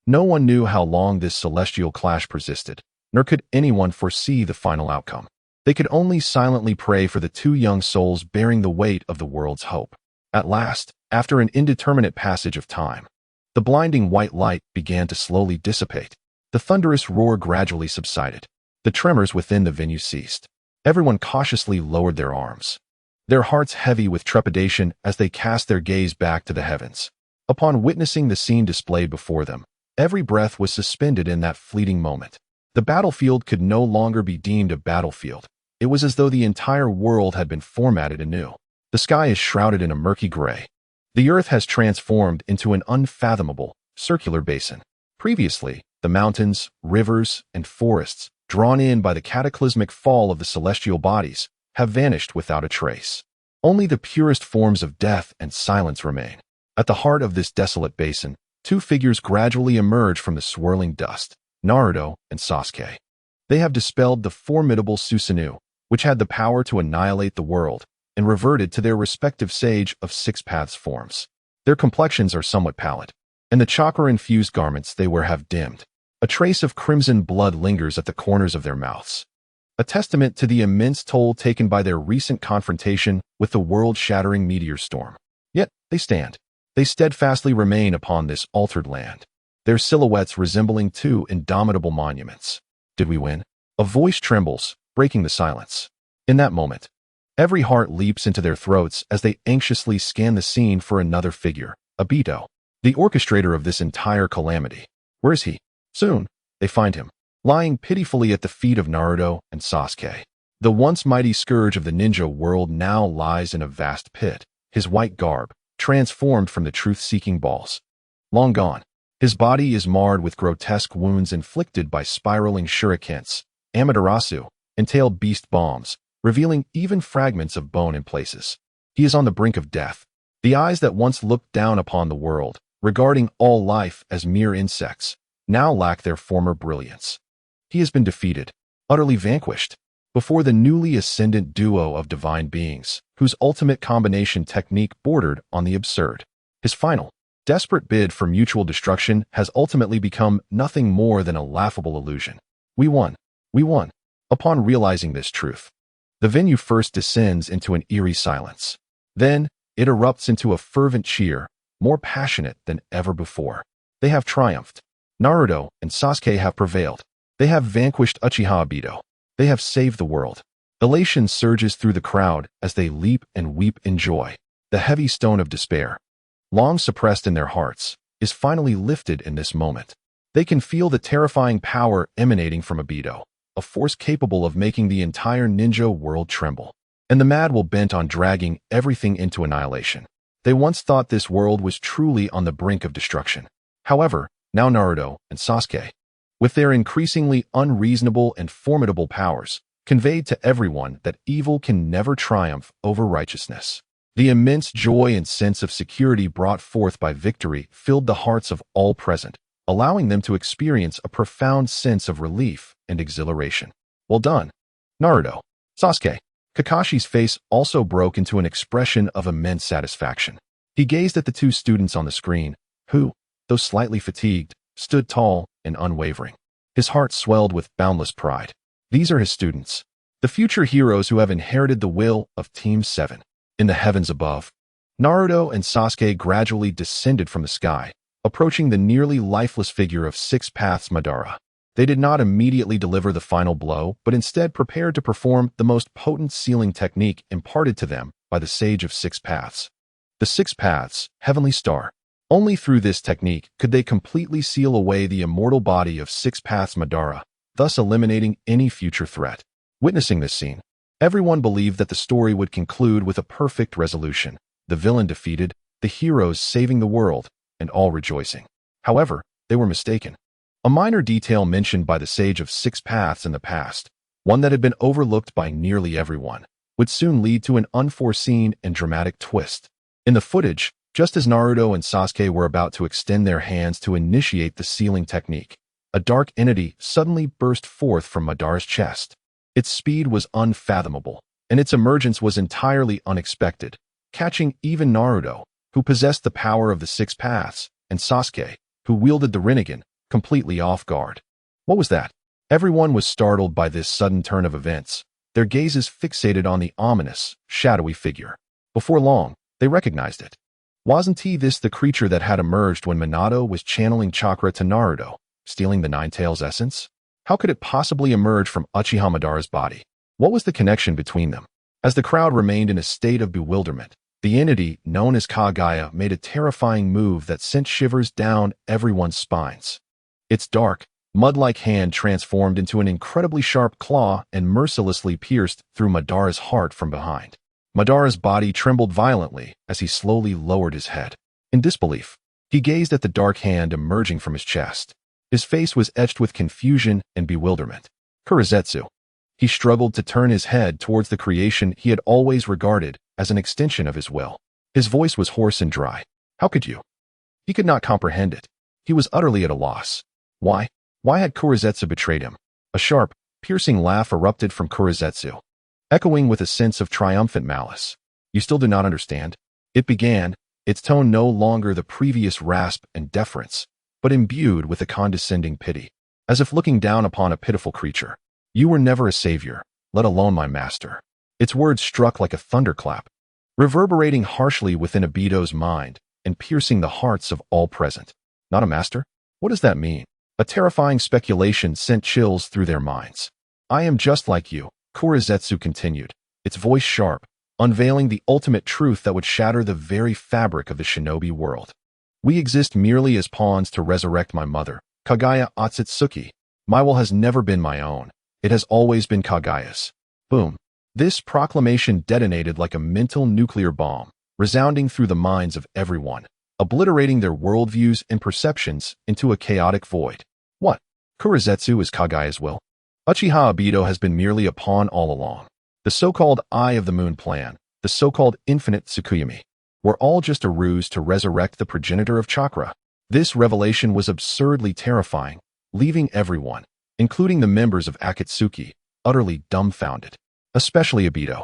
No one knew how long this celestial clash persisted, nor could anyone foresee the final outcome. They could only silently pray for the 2 young souls bearing the weight of the world's hope. At last, after an indeterminate passage of time, the blinding white light began to slowly dissipate. The thunderous roar gradually subsided. The tremors within the venue ceased. Everyone cautiously lowered their arms, their hearts heavy with trepidation as they cast their gaze back to the heavens. Upon witnessing the scene displayed before them, every breath was suspended in that fleeting moment. The battlefield could no longer be deemed a battlefield. It was as though the entire world had been formatted anew. The sky is shrouded in a murky gray. The earth has transformed into an unfathomable, circular basin. Previously, the mountains, rivers, and forests, drawn in by the cataclysmic fall of the celestial bodies, have vanished without a trace. Only the purest forms of death and silence remain. At the heart of this desolate basin, 2 figures gradually emerge from the swirling dust, Naruto and Sasuke. They have dispelled the formidable Susanoo, which had the power to annihilate the world, and reverted to their respective Sage of 6 Paths forms. Their complexions are somewhat pallid, and the chakra-infused garments they wear have dimmed. A trace of crimson blood lingers at the corners of their mouths, a testament to the immense toll taken by their recent confrontation with the world-shattering meteor storm. Yet, they stand. They steadfastly remain upon this altered land, their silhouettes resembling 2 indomitable monuments. Did we win? A voice trembles, breaking the silence. In that moment, every heart leaps into their throats as they anxiously scan the scene for another figure, Obito, the orchestrator of this entire calamity. Where is he? Soon, they find him, lying pitifully at the feet of Naruto and Sasuke. The once mighty scourge of the ninja world now lies in a vast pit, his white garb, transformed from the truth-seeking balls, long gone. His body is marred with grotesque wounds inflicted by spiraling shurikens, Amaterasu, and tailed beast bombs, revealing even fragments of bone in places. He is on the brink of death. The eyes that once looked down upon the world, regarding all life as mere insects, now lack their former brilliance. He has been defeated, utterly vanquished, before the newly ascendant duo of divine beings, whose ultimate combination technique bordered on the absurd. His final, desperate bid for mutual destruction has ultimately become nothing more than a laughable illusion. We won. We won. Upon realizing this truth, the venue first descends into an eerie silence. Then, it erupts into a fervent cheer, more passionate than ever before. They have triumphed. Naruto and Sasuke have prevailed. They have vanquished Uchiha Madara. They have saved the world. Elation surges through the crowd as they leap and weep in joy. The heavy stone of despair, long suppressed in their hearts, is finally lifted in this moment. They can feel the terrifying power emanating from Obito, a force capable of making the entire ninja world tremble. And the mad will bent on dragging everything into annihilation. They once thought this world was truly on the brink of destruction. However, now Naruto and Sasuke, with their increasingly unreasonable and formidable powers, conveyed to everyone that evil can never triumph over righteousness. The immense joy and sense of security brought forth by victory filled the hearts of all present, allowing them to experience a profound sense of relief and exhilaration. Well done, Naruto. Sasuke. Kakashi's face also broke into an expression of immense satisfaction. He gazed at the two students on the screen, who, though slightly fatigued, stood tall and unwavering. His heart swelled with boundless pride. These are his students, the future heroes who have inherited the will of Team 7. In the heavens above, Naruto and Sasuke gradually descended from the sky, approaching the nearly lifeless figure of Six Paths Madara. They did not immediately deliver the final blow, but instead prepared to perform the most potent sealing technique imparted to them by the Sage of Six Paths. The Six Paths, Heavenly Star. Only through this technique could they completely seal away the immortal body of Six Paths Madara, thus eliminating any future threat. Witnessing this scene, everyone believed that the story would conclude with a perfect resolution, the villain defeated, the heroes saving the world, and all rejoicing. However, they were mistaken. A minor detail mentioned by the Sage of Six Paths in the past, one that had been overlooked by nearly everyone, would soon lead to an unforeseen and dramatic twist. In the footage, just as Naruto and Sasuke were about to extend their hands to initiate the sealing technique, a dark entity suddenly burst forth from Madara's chest. Its speed was unfathomable, and its emergence was entirely unexpected, catching even Naruto, who possessed the power of the Six Paths, and Sasuke, who wielded the Rinnegan, completely off guard. What was that? Everyone was startled by this sudden turn of events, their gazes fixated on the ominous, shadowy figure. Before long, they recognized it. Wasn't this the creature that had emerged when Minato was channeling chakra to Naruto, stealing the Nine-Tails essence? How could it possibly emerge from Uchiha Madara's body? What was the connection between them? As the crowd remained in a state of bewilderment, the entity known as Kagaya made a terrifying move that sent shivers down everyone's spines. Its dark, mud-like hand transformed into an incredibly sharp claw and mercilessly pierced through Madara's heart from behind. Madara's body trembled violently as he slowly lowered his head. In disbelief, he gazed at the dark hand emerging from his chest. His face was etched with confusion and bewilderment. Kurizetsu. He struggled to turn his head towards the creation he had always regarded as an extension of his will. His voice was hoarse and dry. How could you? He could not comprehend it. He was utterly at a loss. Why? Why had Kurizetsu betrayed him? A sharp, piercing laugh erupted from Kurizetsu, echoing with a sense of triumphant malice. You still do not understand? It began, its tone no longer the previous rasp and deference, but imbued with a condescending pity, as if looking down upon a pitiful creature. You were never a savior, let alone my master. Its words struck like a thunderclap, reverberating harshly within Obito's mind and piercing the hearts of all present. Not a master? What does that mean? A terrifying speculation sent chills through their minds. I am just like you, Kurizetsu continued, its voice sharp, unveiling the ultimate truth that would shatter the very fabric of the shinobi world. We exist merely as pawns to resurrect my mother, Kagaya Otsutsuki. My will has never been my own. It has always been Kagaya's. Boom. This proclamation detonated like a mental nuclear bomb, resounding through the minds of everyone, obliterating their worldviews and perceptions into a chaotic void. What? Kurizetsu is Kagaya's will? Uchiha Obito has been merely a pawn all along. The so-called Eye of the Moon plan, the so-called Infinite Tsukuyomi, were all just a ruse to resurrect the progenitor of chakra. This revelation was absurdly terrifying, leaving everyone, including the members of Akatsuki, utterly dumbfounded. Especially Obito.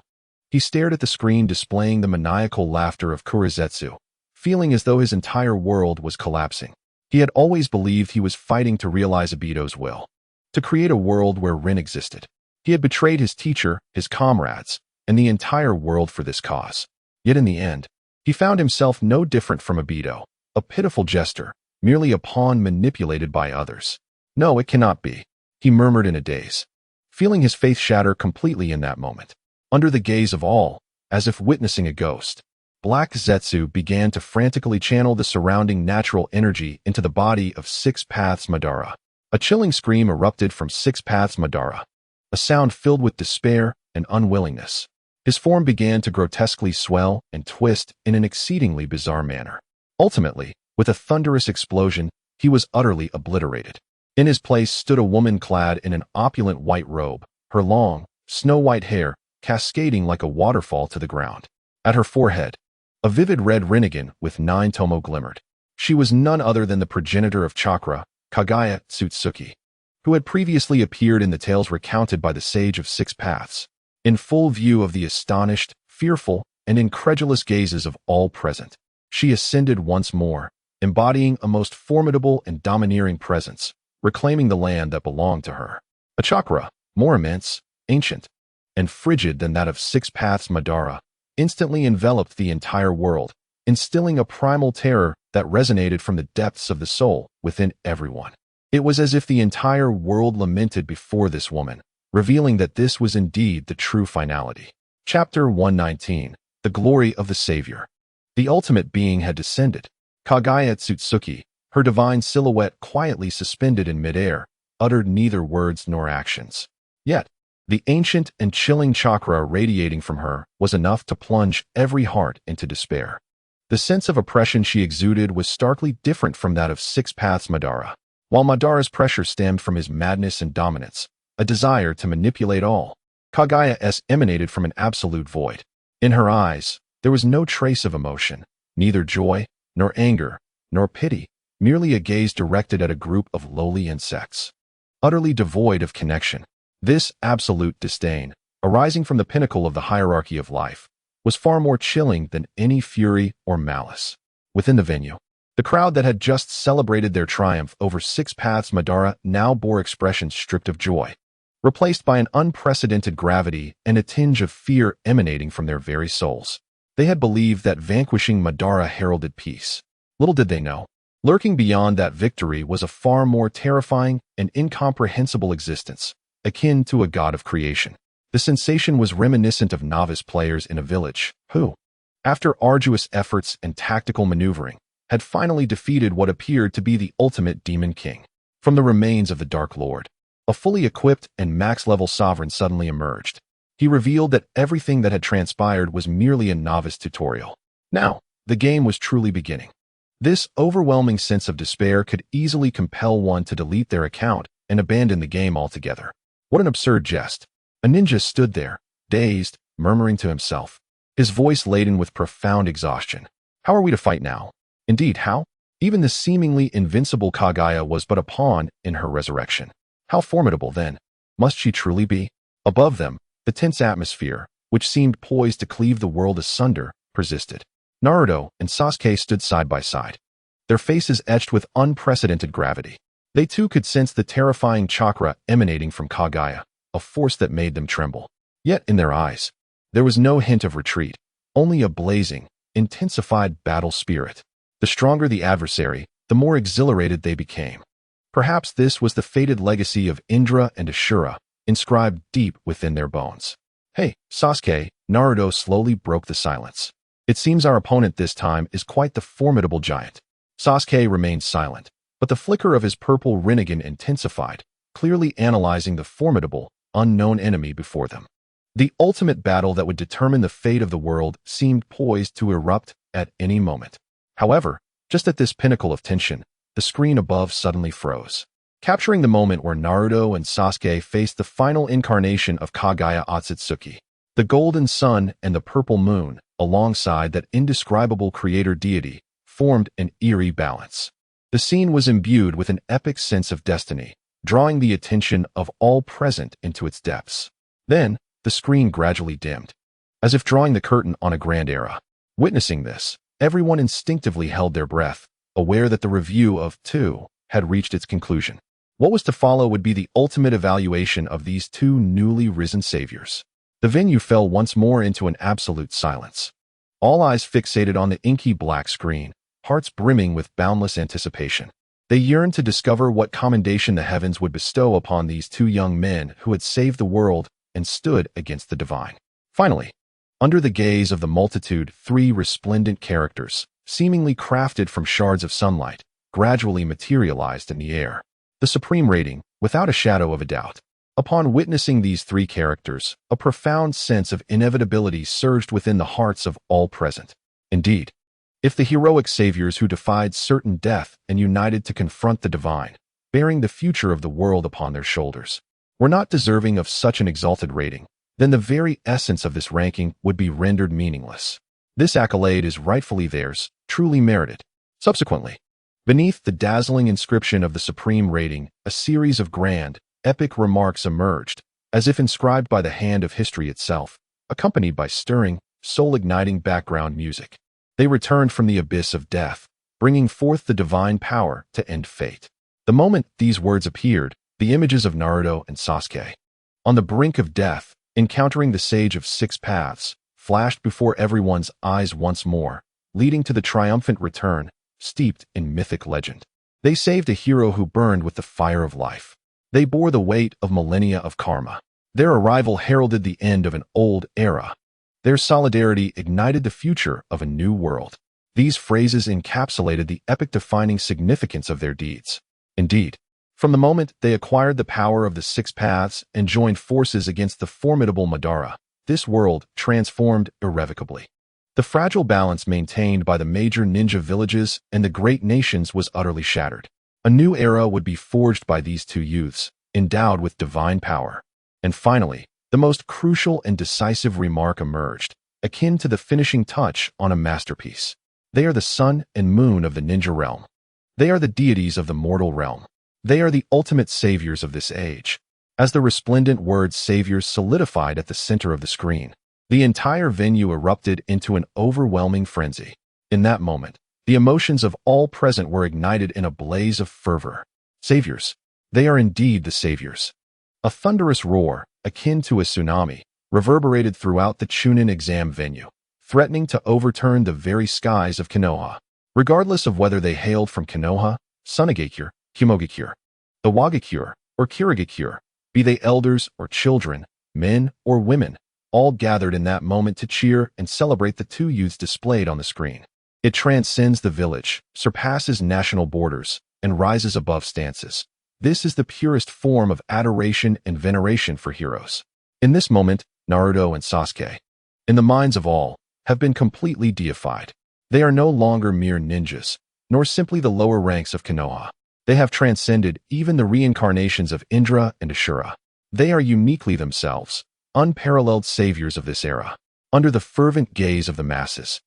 He stared at the screen displaying the maniacal laughter of Kurizetsu, feeling as though his entire world was collapsing. He had always believed he was fighting to realize Obito's will, to create a world where Rin existed. He had betrayed his teacher, his comrades, and the entire world for this cause. Yet in the end, he found himself no different from Obito, a pitiful jester, merely a pawn manipulated by others. No, it cannot be, he murmured in a daze, feeling his faith shatter completely in that moment. Under the gaze of all, as if witnessing a ghost, Black Zetsu began to frantically channel the surrounding natural energy into the body of Six Paths Madara. A chilling scream erupted from Six Paths Madara, a sound filled with despair and unwillingness. His form began to grotesquely swell and twist in an exceedingly bizarre manner. Ultimately, with a thunderous explosion, he was utterly obliterated. In his place stood a woman clad in an opulent white robe, her long, snow-white hair cascading like a waterfall to the ground. At her forehead, a vivid red Rinnegan with 9 tomo glimmered. She was none other than the progenitor of chakra, Kagaya Otsutsuki, who had previously appeared in the tales recounted by the Sage of Six Paths, in full view of the astonished, fearful, and incredulous gazes of all present. she ascended once more, embodying a most formidable and domineering presence, reclaiming the land that belonged to her. A chakra, more immense, ancient, and frigid than that of Six Paths Madara, instantly enveloped the entire world, instilling a primal terror that resonated from the depths of the soul within everyone. It was as if the entire world lamented before this woman, revealing that this was indeed the true finality. Chapter 119. The Glory of the Savior. The ultimate being had descended. Kagaya Tsutsuki, her divine silhouette quietly suspended in midair, uttered neither words nor actions. Yet, the ancient and chilling chakra radiating from her was enough to plunge every heart into despair. The sense of oppression she exuded was starkly different from that of Six Paths Madara. While Madara's pressure stemmed from his madness and dominance, a desire to manipulate all, Kagaya's emanated from an absolute void. In her eyes, there was no trace of emotion, neither joy, nor anger, nor pity, merely a gaze directed at a group of lowly insects. Utterly devoid of connection, this absolute disdain, arising from the pinnacle of the hierarchy of life, was far more chilling than any fury or malice. Within the venue, the crowd that had just celebrated their triumph over Six Paths Madara now bore expressions stripped of joy, replaced by an unprecedented gravity and a tinge of fear emanating from their very souls. They had believed that vanquishing Madara heralded peace. Little did they know, lurking beyond that victory was a far more terrifying and incomprehensible existence, akin to a god of creation. The sensation was reminiscent of novice players in a village who, after arduous efforts and tactical maneuvering, had finally defeated what appeared to be the ultimate demon king. From the remains of the Dark Lord, a fully equipped and max-level sovereign suddenly emerged. He revealed that everything that had transpired was merely a novice tutorial. Now, the game was truly beginning. This overwhelming sense of despair could easily compel one to delete their account and abandon the game altogether. What an absurd jest. A ninja stood there, dazed, murmuring to himself, his voice laden with profound exhaustion. How are we to fight now? Indeed, how? Even the seemingly invincible Kagaya was but a pawn in her resurrection. How formidable, then, must she truly be? Above them, the tense atmosphere, which seemed poised to cleave the world asunder, persisted. Naruto and Sasuke stood side by side, their faces etched with unprecedented gravity. They too could sense the terrifying chakra emanating from Kagaya, a force that made them tremble. Yet in their eyes, there was no hint of retreat, only a blazing, intensified battle spirit. The stronger the adversary, the more exhilarated they became. Perhaps this was the fated legacy of Indra and Ashura, inscribed deep within their bones. Hey, Sasuke, Naruto slowly broke the silence. It seems our opponent this time is quite the formidable giant. Sasuke remained silent, but the flicker of his purple rinnegan intensified, clearly analyzing the formidable, unknown enemy before them. The ultimate battle that would determine the fate of the world seemed poised to erupt at any moment. However, just at this pinnacle of tension, the screen above suddenly froze, capturing the moment where Naruto and Sasuke faced the final incarnation of Kagaya Otsutsuki. The golden sun and the purple moon, alongside that indescribable creator deity, formed an eerie balance. The scene was imbued with an epic sense of destiny, drawing the attention of all present into its depths. Then, the screen gradually dimmed, as if drawing the curtain on a grand era. Witnessing this, everyone instinctively held their breath, aware that the review of 2 had reached its conclusion. What was to follow would be the ultimate evaluation of these two newly risen saviors. The venue fell once more into an absolute silence. All eyes fixated on the inky black screen, hearts brimming with boundless anticipation. They yearned to discover what commendation the heavens would bestow upon these two young men who had saved the world and stood against the divine. Finally, under the gaze of the multitude, 3 resplendent characters, seemingly crafted from shards of sunlight, gradually materialized in the air. The supreme rating, without a shadow of a doubt. Upon witnessing these 3 characters, a profound sense of inevitability surged within the hearts of all present. Indeed, if the heroic saviors who defied certain death and united to confront the divine, bearing the future of the world upon their shoulders, were not deserving of such an exalted rating, then the very essence of this ranking would be rendered meaningless. This accolade is rightfully theirs, truly merited. Subsequently, beneath the dazzling inscription of the supreme rating, a series of grand, epic remarks emerged, as if inscribed by the hand of history itself, accompanied by stirring, soul-igniting background music. They returned from the abyss of death, bringing forth the divine power to end fate. The moment these words appeared, the images of Naruto and Sasuke, on the brink of death, encountering the Sage of Six Paths, flashed before everyone's eyes once more, leading to the triumphant return, steeped in mythic legend. They saved a hero who burned with the fire of life. They bore the weight of millennia of karma. Their arrival heralded the end of an old era. Their solidarity ignited the future of a new world. These phrases encapsulated the epic-defining significance of their deeds. Indeed, from the moment they acquired the power of the Six Paths and joined forces against the formidable Madara, this world transformed irrevocably. The fragile balance maintained by the major ninja villages and the great nations was utterly shattered. A new era would be forged by these two youths, endowed with divine power. And finally, the most crucial and decisive remark emerged, akin to the finishing touch on a masterpiece. They are the sun and moon of the ninja realm. They are the deities of the mortal realm. They are the ultimate saviors of this age. As the resplendent word saviors solidified at the center of the screen, the entire venue erupted into an overwhelming frenzy. In that moment, the emotions of all present were ignited in a blaze of fervor. Saviors. They are indeed the saviors. A thunderous roar, akin to a tsunami, reverberated throughout the Chuunin Exam venue, threatening to overturn the very skies of Konoha. Regardless of whether they hailed from Konoha, Sunagakure, Kimogakure, Iwagakure, or Kirigakure, be they elders or children, men or women, all gathered in that moment to cheer and celebrate the two youths displayed on the screen. It transcends the village, surpasses national borders, and rises above stances. This is the purest form of adoration and veneration for heroes. In this moment, Naruto and Sasuke, in the minds of all, have been completely deified. They are no longer mere ninjas, nor simply the lower ranks of Konoha. They have transcended even the reincarnations of Indra and Ashura. They are uniquely themselves, unparalleled saviors of this era. Under the fervent gaze of the masses,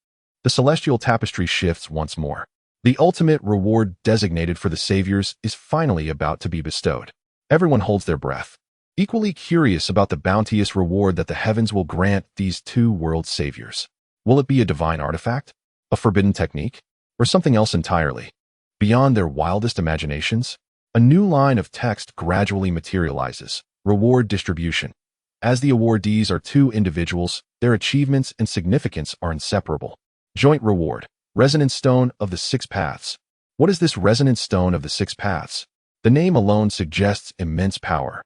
the celestial tapestry shifts once more. The ultimate reward designated for the saviors is finally about to be bestowed. Everyone holds their breath, equally curious about the bounteous reward that the heavens will grant these two world saviors. Will it be a divine artifact, a forbidden technique, or something else entirely? Beyond their wildest imaginations, a new line of text gradually materializes: reward distribution. As the awardees are two individuals, their achievements and significance are inseparable. Joint reward. Resonance Stone of the Six Paths. What is this Resonance Stone of the Six Paths? The name alone suggests immense power.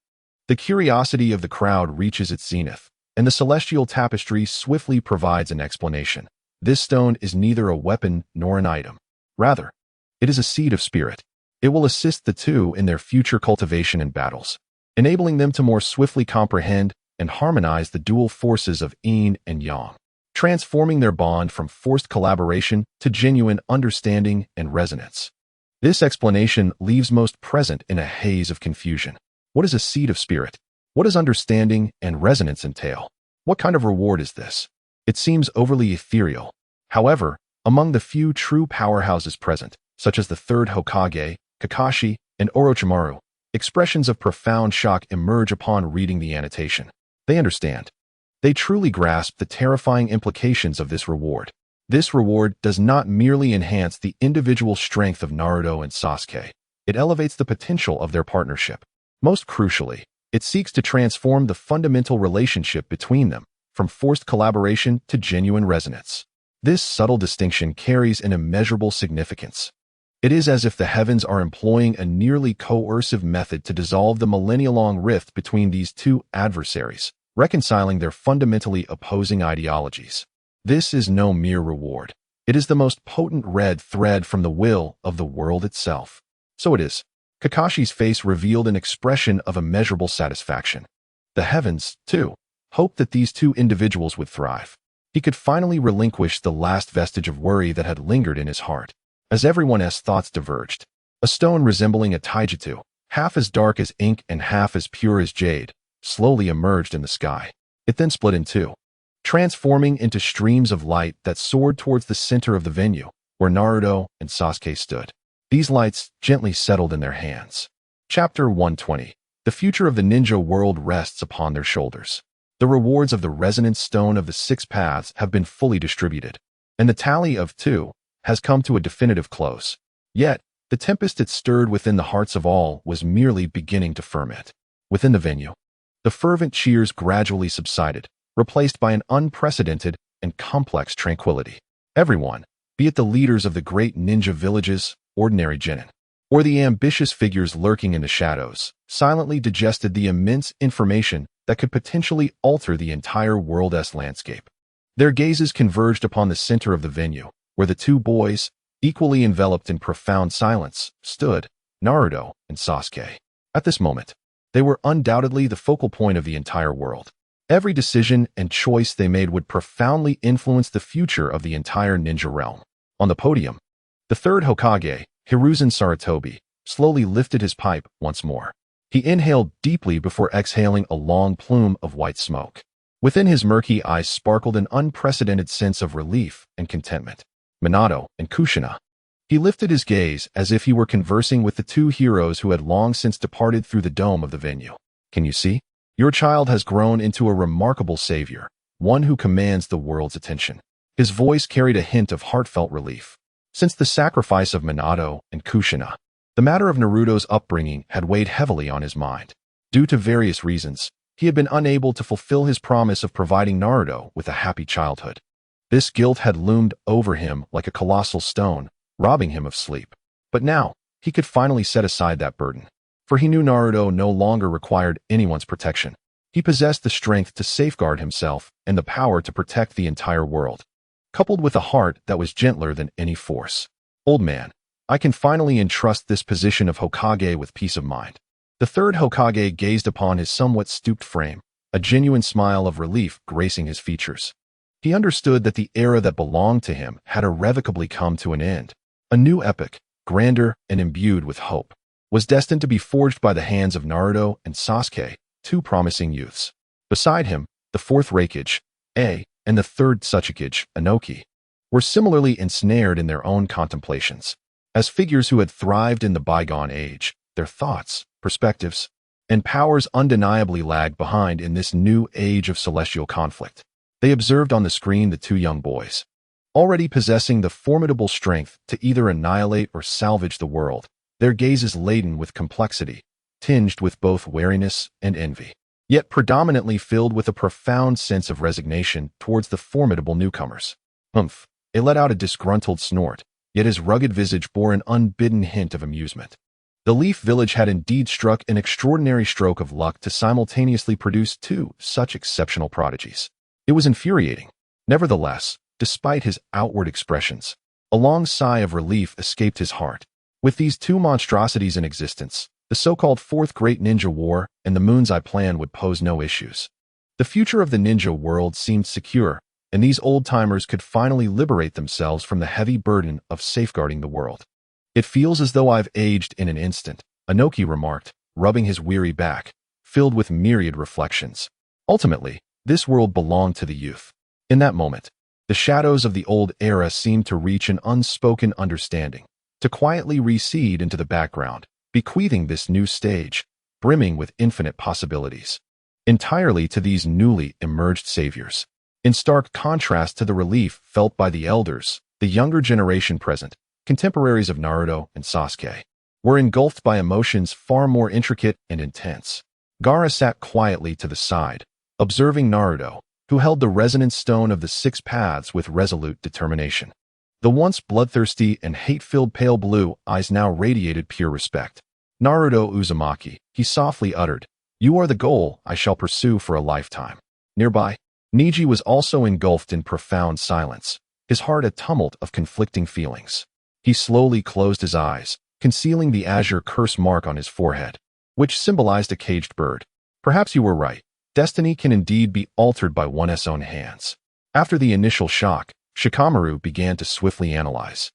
The curiosity of the crowd reaches its zenith, and the celestial tapestry swiftly provides an explanation. This stone is neither a weapon nor an item. Rather, it is a seed of spirit. It will assist the two in their future cultivation and battles, enabling them to more swiftly comprehend and harmonize the dual forces of yin and yang, transforming their bond from forced collaboration to genuine understanding and resonance. This explanation leaves most present in a haze of confusion. What is a seed of spirit? What does understanding and resonance entail? What kind of reward is this? It seems overly ethereal. However, among the few true powerhouses present, such as the Third Hokage, Kakashi, and Orochimaru, expressions of profound shock emerge upon reading the annotation. They understand. They truly grasp the terrifying implications of this reward. This reward does not merely enhance the individual strength of Naruto and Sasuke. It elevates the potential of their partnership. Most crucially, it seeks to transform the fundamental relationship between them, from forced collaboration to genuine resonance. This subtle distinction carries an immeasurable significance. It is as if the heavens are employing a nearly coercive method to dissolve the millennia-long rift between these two adversaries, reconciling their fundamentally opposing ideologies. This is no mere reward. It is the most potent red thread from the will of the world itself. So it is. Kakashi's face revealed an expression of immeasurable satisfaction. The heavens, too, hoped that these two individuals would thrive. He could finally relinquish the last vestige of worry that had lingered in his heart. As everyone's thoughts diverged, a stone resembling a taijutsu, half as dark as ink and half as pure as jade, slowly emerged in the sky. It then split in two, transforming into streams of light that soared towards the center of the venue, where Naruto and Sasuke stood. These lights gently settled in their hands. Chapter 120. The future of the ninja world rests upon their shoulders. The rewards of the Resonance Stone of the Six Paths have been fully distributed, and the tally of 2 has come to a definitive close. Yet, the tempest it stirred within the hearts of all was merely beginning to ferment. Within the venue, the fervent cheers gradually subsided, replaced by an unprecedented and complex tranquility. Everyone, be it the leaders of the great ninja villages, ordinary genin, or the ambitious figures lurking in the shadows, silently digested the immense information that could potentially alter the entire world's landscape. Their gazes converged upon the center of the venue, where the two boys, equally enveloped in profound silence, stood, Naruto and Sasuke. At this moment, they were undoubtedly the focal point of the entire world. Every decision and choice they made would profoundly influence the future of the entire ninja realm. On the podium, the third Hokage, Hiruzen Sarutobi, slowly lifted his pipe once more. He inhaled deeply before exhaling a long plume of white smoke. Within his murky eyes sparkled an unprecedented sense of relief and contentment. Minato and Kushina. He lifted his gaze as if he were conversing with the two heroes who had long since departed through the dome of the venue. Can you see? Your child has grown into a remarkable savior, one who commands the world's attention. His voice carried a hint of heartfelt relief. Since the sacrifice of Minato and Kushina, the matter of Naruto's upbringing had weighed heavily on his mind. Due to various reasons, he had been unable to fulfill his promise of providing Naruto with a happy childhood. This guilt had loomed over him like a colossal stone, robbing him of sleep. But now, he could finally set aside that burden. For he knew Naruto no longer required anyone's protection. He possessed the strength to safeguard himself and the power to protect the entire world, coupled with a heart that was gentler than any force. Old man, I can finally entrust this position of Hokage with peace of mind. The third Hokage gazed upon his somewhat stooped frame, a genuine smile of relief gracing his features. He understood that the era that belonged to him had irrevocably come to an end. A new epic, grander and imbued with hope, was destined to be forged by the hands of Naruto and Sasuke, two promising youths. Beside him, the fourth Raikage, A, and the third Tsuchikage, Inoki, were similarly ensnared in their own contemplations. As figures who had thrived in the bygone age, their thoughts, perspectives, and powers undeniably lagged behind in this new age of celestial conflict. They observed on the screen the two young boys, already possessing the formidable strength to either annihilate or salvage the world, their gazes laden with complexity, tinged with both wariness and envy, yet predominantly filled with a profound sense of resignation towards the formidable newcomers. Humph! He let out a disgruntled snort, yet his rugged visage bore an unbidden hint of amusement. The Leaf Village had indeed struck an extraordinary stroke of luck to simultaneously produce two such exceptional prodigies. It was infuriating. Nevertheless, despite his outward expressions, a long sigh of relief escaped his heart. With these two monstrosities in existence, the so-called Fourth Great Ninja War and the Moon's Eye Plan would pose no issues. The future of the ninja world seemed secure, and these old-timers could finally liberate themselves from the heavy burden of safeguarding the world. It feels as though I've aged in an instant, Inoki remarked, rubbing his weary back, filled with myriad reflections. Ultimately, this world belonged to the youth. In that moment, the shadows of the old era seemed to reach an unspoken understanding, to quietly recede into the background, bequeathing this new stage, brimming with infinite possibilities, entirely to these newly emerged saviors. In stark contrast to the relief felt by the elders, the younger generation present, contemporaries of Naruto and Sasuke, were engulfed by emotions far more intricate and intense. Gaara sat quietly to the side, observing Naruto, who held the resonant stone of the six paths with resolute determination. The once bloodthirsty and hate-filled pale blue eyes now radiated pure respect. Naruto Uzumaki, he softly uttered, "You are the goal I shall pursue for a lifetime." Nearby, Neji was also engulfed in profound silence, his heart a tumult of conflicting feelings. He slowly closed his eyes, concealing the azure curse mark on his forehead, which symbolized a caged bird. Perhaps you were right. Destiny can indeed be altered by one's own hands. After the initial shock, Shikamaru began to swiftly analyze,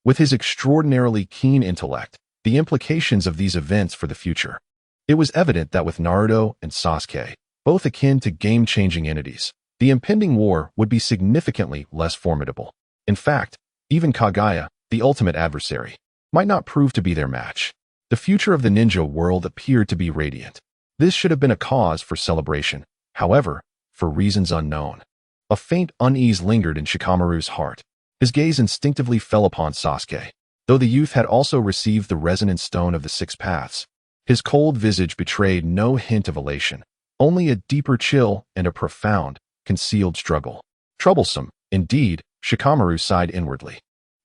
with his extraordinarily keen intellect, the implications of these events for the future. It was evident that with Naruto and Sasuke, both akin to game-changing entities, the impending war would be significantly less formidable. In fact, even Kaguya, the ultimate adversary, might not prove to be their match. The future of the ninja world appeared to be radiant. This should have been a cause for celebration. However, for reasons unknown, a faint unease lingered in Shikamaru's heart. His gaze instinctively fell upon Sasuke. Though the youth had also received the resonance stone of the six paths, his cold visage betrayed no hint of elation, only a deeper chill and a profound, concealed struggle. Troublesome, indeed, Shikamaru sighed inwardly.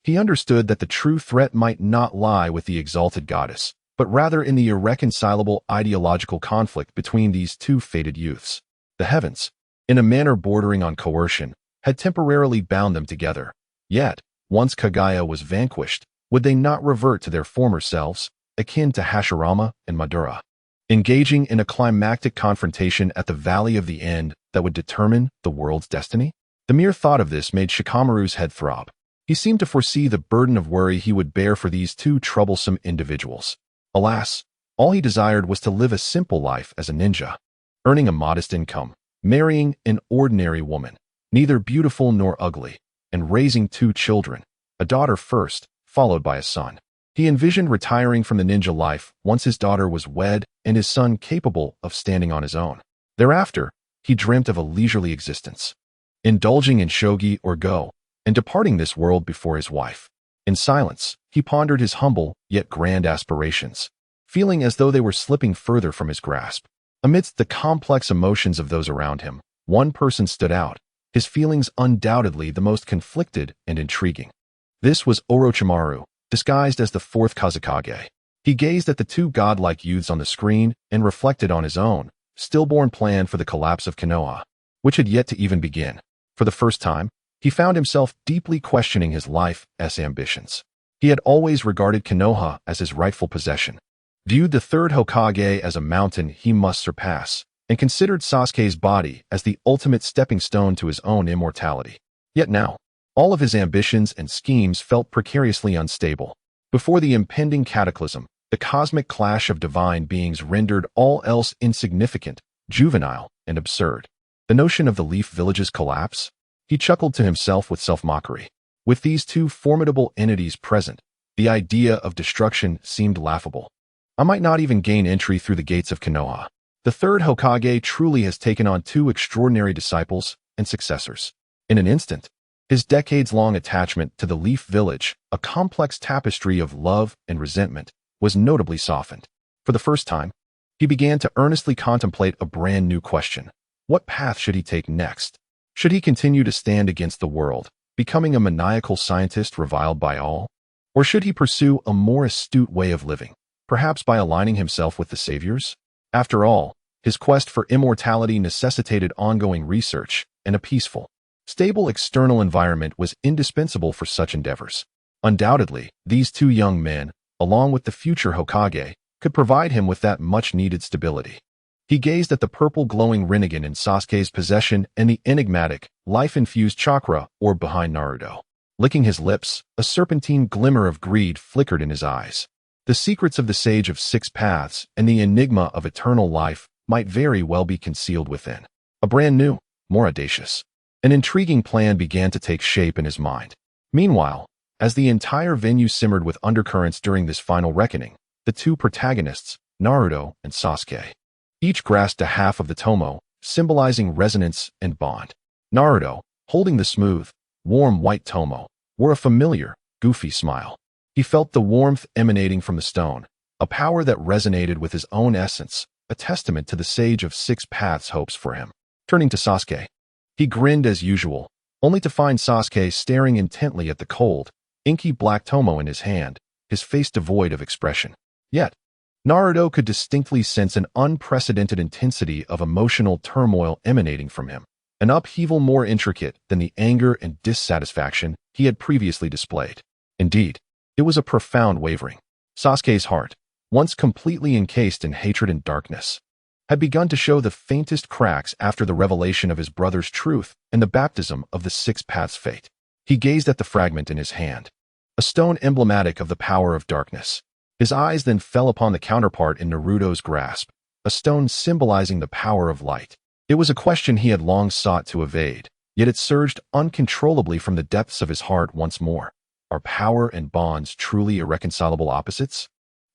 He understood that the true threat might not lie with the exalted goddess, but rather in the irreconcilable ideological conflict between these two fated youths. The heavens, in a manner bordering on coercion, had temporarily bound them together. Yet, once Kaguya was vanquished, would they not revert to their former selves, akin to Hashirama and Madara, engaging in a climactic confrontation at the Valley of the End that would determine the world's destiny? The mere thought of this made Shikamaru's head throb. He seemed to foresee the burden of worry he would bear for these two troublesome individuals. Alas, all he desired was to live a simple life as a ninja, earning a modest income, marrying an ordinary woman, neither beautiful nor ugly, and raising two children, a daughter first, followed by a son. He envisioned retiring from the ninja life once his daughter was wed and his son capable of standing on his own. Thereafter, he dreamt of a leisurely existence, indulging in shogi or go, and departing this world before his wife. In silence, he pondered his humble yet grand aspirations, feeling as though they were slipping further from his grasp. Amidst the complex emotions of those around him, one person stood out, his feelings undoubtedly the most conflicted and intriguing. This was Orochimaru, disguised as the fourth Hokage. He gazed at the two godlike youths on the screen and reflected on his own, stillborn plan for the collapse of Konoha, which had yet to even begin. For the first time, he found himself deeply questioning his life's ambitions. He had always regarded Konoha as his rightful possession, viewed the third Hokage as a mountain he must surpass, and considered Sasuke's body as the ultimate stepping stone to his own immortality. Yet now, all of his ambitions and schemes felt precariously unstable. Before the impending cataclysm, the cosmic clash of divine beings rendered all else insignificant, juvenile, and absurd. The notion of the Leaf Village's collapse? He chuckled to himself with self-mockery. With these two formidable entities present, the idea of destruction seemed laughable. I might not even gain entry through the gates of Konoha. The third Hokage truly has taken on two extraordinary disciples and successors. In an instant, his decades-long attachment to the Leaf Village, a complex tapestry of love and resentment, was notably softened. For the first time, he began to earnestly contemplate a brand new question. What path should he take next? Should he continue to stand against the world, becoming a maniacal scientist reviled by all? Or should he pursue a more astute way of living, perhaps by aligning himself with the saviors? After all, his quest for immortality necessitated ongoing research, and a peaceful, stable external environment was indispensable for such endeavors. Undoubtedly, these two young men, along with the future Hokage, could provide him with that much-needed stability. He gazed at the purple glowing Rinnegan in Sasuke's possession and the enigmatic, life-infused chakra orb behind Naruto. Licking his lips, a serpentine glimmer of greed flickered in his eyes. The secrets of the Sage of Six Paths and the enigma of eternal life might very well be concealed within. A brand new, more audacious, an intriguing plan began to take shape in his mind. Meanwhile, as the entire venue simmered with undercurrents during this final reckoning, the two protagonists, Naruto and Sasuke, each grasped a half of the tomo, symbolizing resonance and bond. Naruto, holding the smooth, warm white tomo, wore a familiar, goofy smile. He felt the warmth emanating from the stone, a power that resonated with his own essence, a testament to the Sage of Six Paths' hopes for him. Turning to Sasuke, he grinned as usual, only to find Sasuke staring intently at the cold, inky black tomo in his hand, his face devoid of expression. Yet, Naruto could distinctly sense an unprecedented intensity of emotional turmoil emanating from him, an upheaval more intricate than the anger and dissatisfaction he had previously displayed. Indeed, it was a profound wavering. Sasuke's heart, once completely encased in hatred and darkness, had begun to show the faintest cracks after the revelation of his brother's truth and the baptism of the Six Paths fate. He gazed at the fragment in his hand, a stone emblematic of the power of darkness. His eyes then fell upon the counterpart in Naruto's grasp, a stone symbolizing the power of light. It was a question he had long sought to evade, yet it surged uncontrollably from the depths of his heart once more. Are power and bonds truly irreconcilable opposites?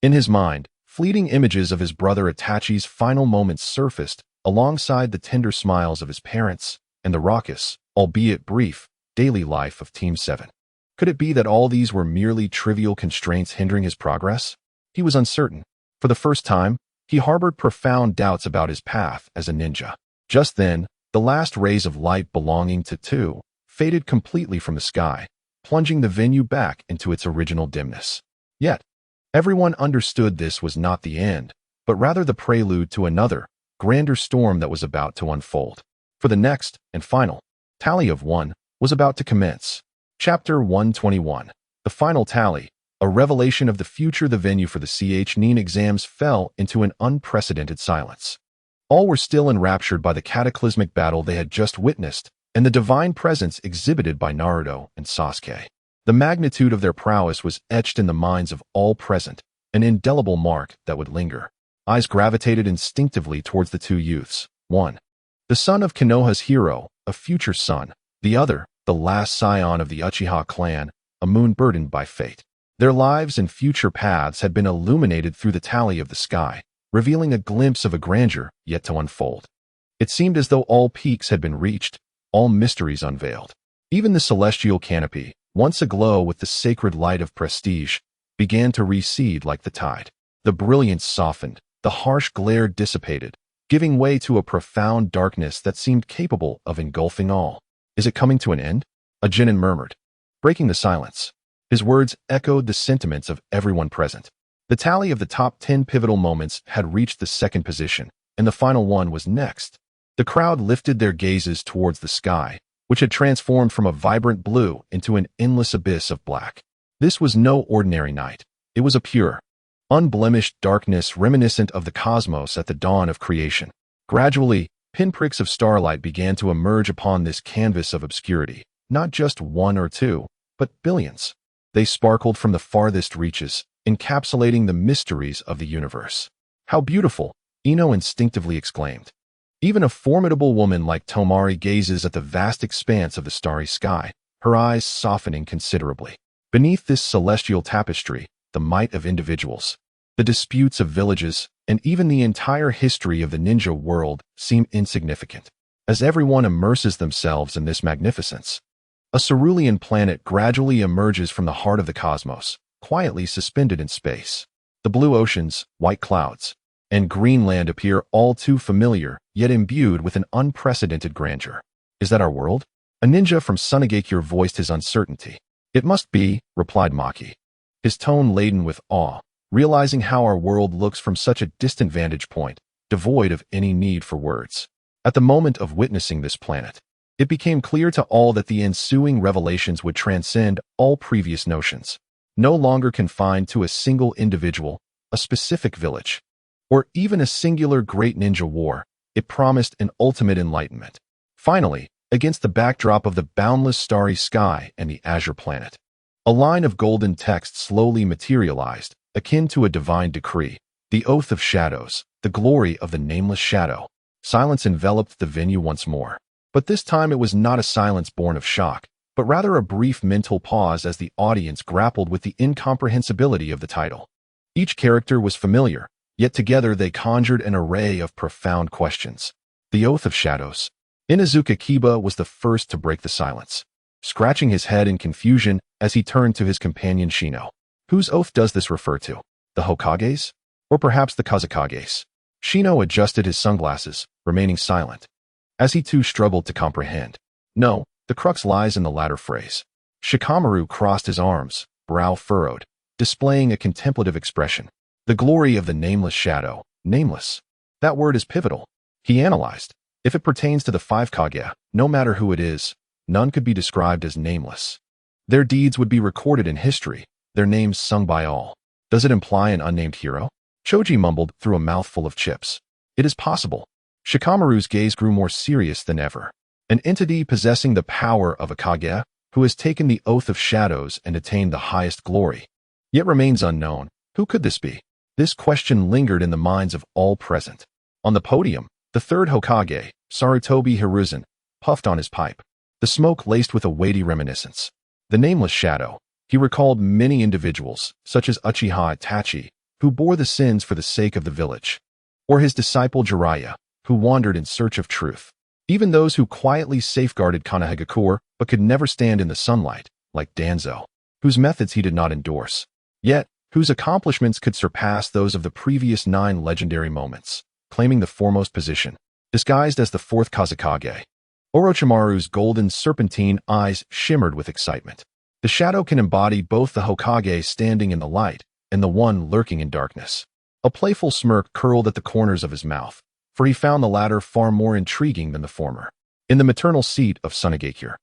In his mind, fleeting images of his brother Itachi's final moments surfaced, alongside the tender smiles of his parents and the raucous, albeit brief, daily life of Team 7. Could it be that all these were merely trivial constraints hindering his progress? He was uncertain. For the first time, he harbored profound doubts about his path as a ninja. Just then, the last rays of light belonging to two faded completely from the sky, plunging the venue back into its original dimness. Yet, everyone understood this was not the end, but rather the prelude to another, grander storm that was about to unfold. For the next and final tally of one was about to commence. Chapter 121. The final tally, a revelation of the future. The venue for the Chuunin Exams fell into an unprecedented silence. All were still enraptured by the cataclysmic battle they had just witnessed and the divine presence exhibited by Naruto and Sasuke. The magnitude of their prowess was etched in the minds of all present, an indelible mark that would linger. Eyes gravitated instinctively towards the two youths. One, the son of Konoha's hero, a future son. The other, the last scion of the Uchiha clan, a moon burdened by fate. Their lives and future paths had been illuminated through the tally of the sky, revealing a glimpse of a grandeur yet to unfold. It seemed as though all peaks had been reached, all mysteries unveiled. Even the celestial canopy, once aglow with the sacred light of prestige, began to recede like the tide. The brilliance softened, the harsh glare dissipated, giving way to a profound darkness that seemed capable of engulfing all. Is it coming to an end? A genin murmured, breaking the silence. His words echoed the sentiments of everyone present. The tally of the top 10 pivotal moments had reached the second position, and the final one was next. The crowd lifted their gazes towards the sky, which had transformed from a vibrant blue into an endless abyss of black. This was no ordinary night. It was a pure, unblemished darkness reminiscent of the cosmos at the dawn of creation. Gradually, pinpricks of starlight began to emerge upon this canvas of obscurity, not just one or two, but billions. They sparkled from the farthest reaches, encapsulating the mysteries of the universe. How beautiful, Ino instinctively exclaimed. Even a formidable woman like Tomari gazes at the vast expanse of the starry sky, her eyes softening considerably. Beneath this celestial tapestry, the might of individuals, the disputes of villages, and even the entire history of the ninja world seem insignificant. As everyone immerses themselves in this magnificence, a cerulean planet gradually emerges from the heart of the cosmos, quietly suspended in space. The blue oceans, white clouds, and green land appear all too familiar, yet imbued with an unprecedented grandeur. Is that our world? A ninja from Sunagakure voiced his uncertainty. It must be, replied Maki, his tone laden with awe, realizing how our world looks from such a distant vantage point, devoid of any need for words. At the moment of witnessing this planet, it became clear to all that the ensuing revelations would transcend all previous notions, no longer confined to a single individual, a specific village, or even a singular great ninja war. It promised an ultimate enlightenment. Finally, against the backdrop of the boundless starry sky and the azure planet, a line of golden text slowly materialized, akin to a divine decree. The oath of shadows, the glory of the nameless shadow. Silence enveloped the venue once more. But this time it was not a silence born of shock, but rather a brief mental pause as the audience grappled with the incomprehensibility of the title. Each character was familiar, yet together they conjured an array of profound questions. The Oath of Shadows. Inazuka Kiba was the first to break the silence, scratching his head in confusion as he turned to his companion Shino. Whose oath does this refer to? The Hokage's? Or perhaps the Kazekage's? Shino adjusted his sunglasses, remaining silent, as he too struggled to comprehend. No, the crux lies in the latter phrase. Shikamaru crossed his arms, brow furrowed, displaying a contemplative expression. The glory of the nameless shadow. Nameless. That word is pivotal. He analyzed. If it pertains to the five Kage, no matter who it is, none could be described as nameless. Their deeds would be recorded in history, their names sung by all. Does it imply an unnamed hero? Choji mumbled through a mouthful of chips. It is possible. Shikamaru's gaze grew more serious than ever. An entity possessing the power of a Kage, who has taken the Oath of Shadows and attained the highest glory, yet remains unknown. Who could this be? This question lingered in the minds of all present. On the podium, the third Hokage, Sarutobi Hiruzen, puffed on his pipe, the smoke laced with a weighty reminiscence. The nameless shadow. He recalled many individuals, such as Uchiha Itachi, who bore the sins for the sake of the village, or his disciple Jiraiya, who wandered in search of truth. Even those who quietly safeguarded Konohagakure but could never stand in the sunlight like Danzo, whose methods he did not endorse, yet whose accomplishments could surpass those of the previous 9 legendary moments, claiming the foremost position. Disguised as the 4th Hokage, Orochimaru's golden serpentine eyes shimmered with excitement. The shadow can embody both the Hokage standing in the light and the one lurking in darkness. A playful smirk curled at the corners of his mouth, for he found the latter far more intriguing than the former. In the maternal seat of Sunagakure,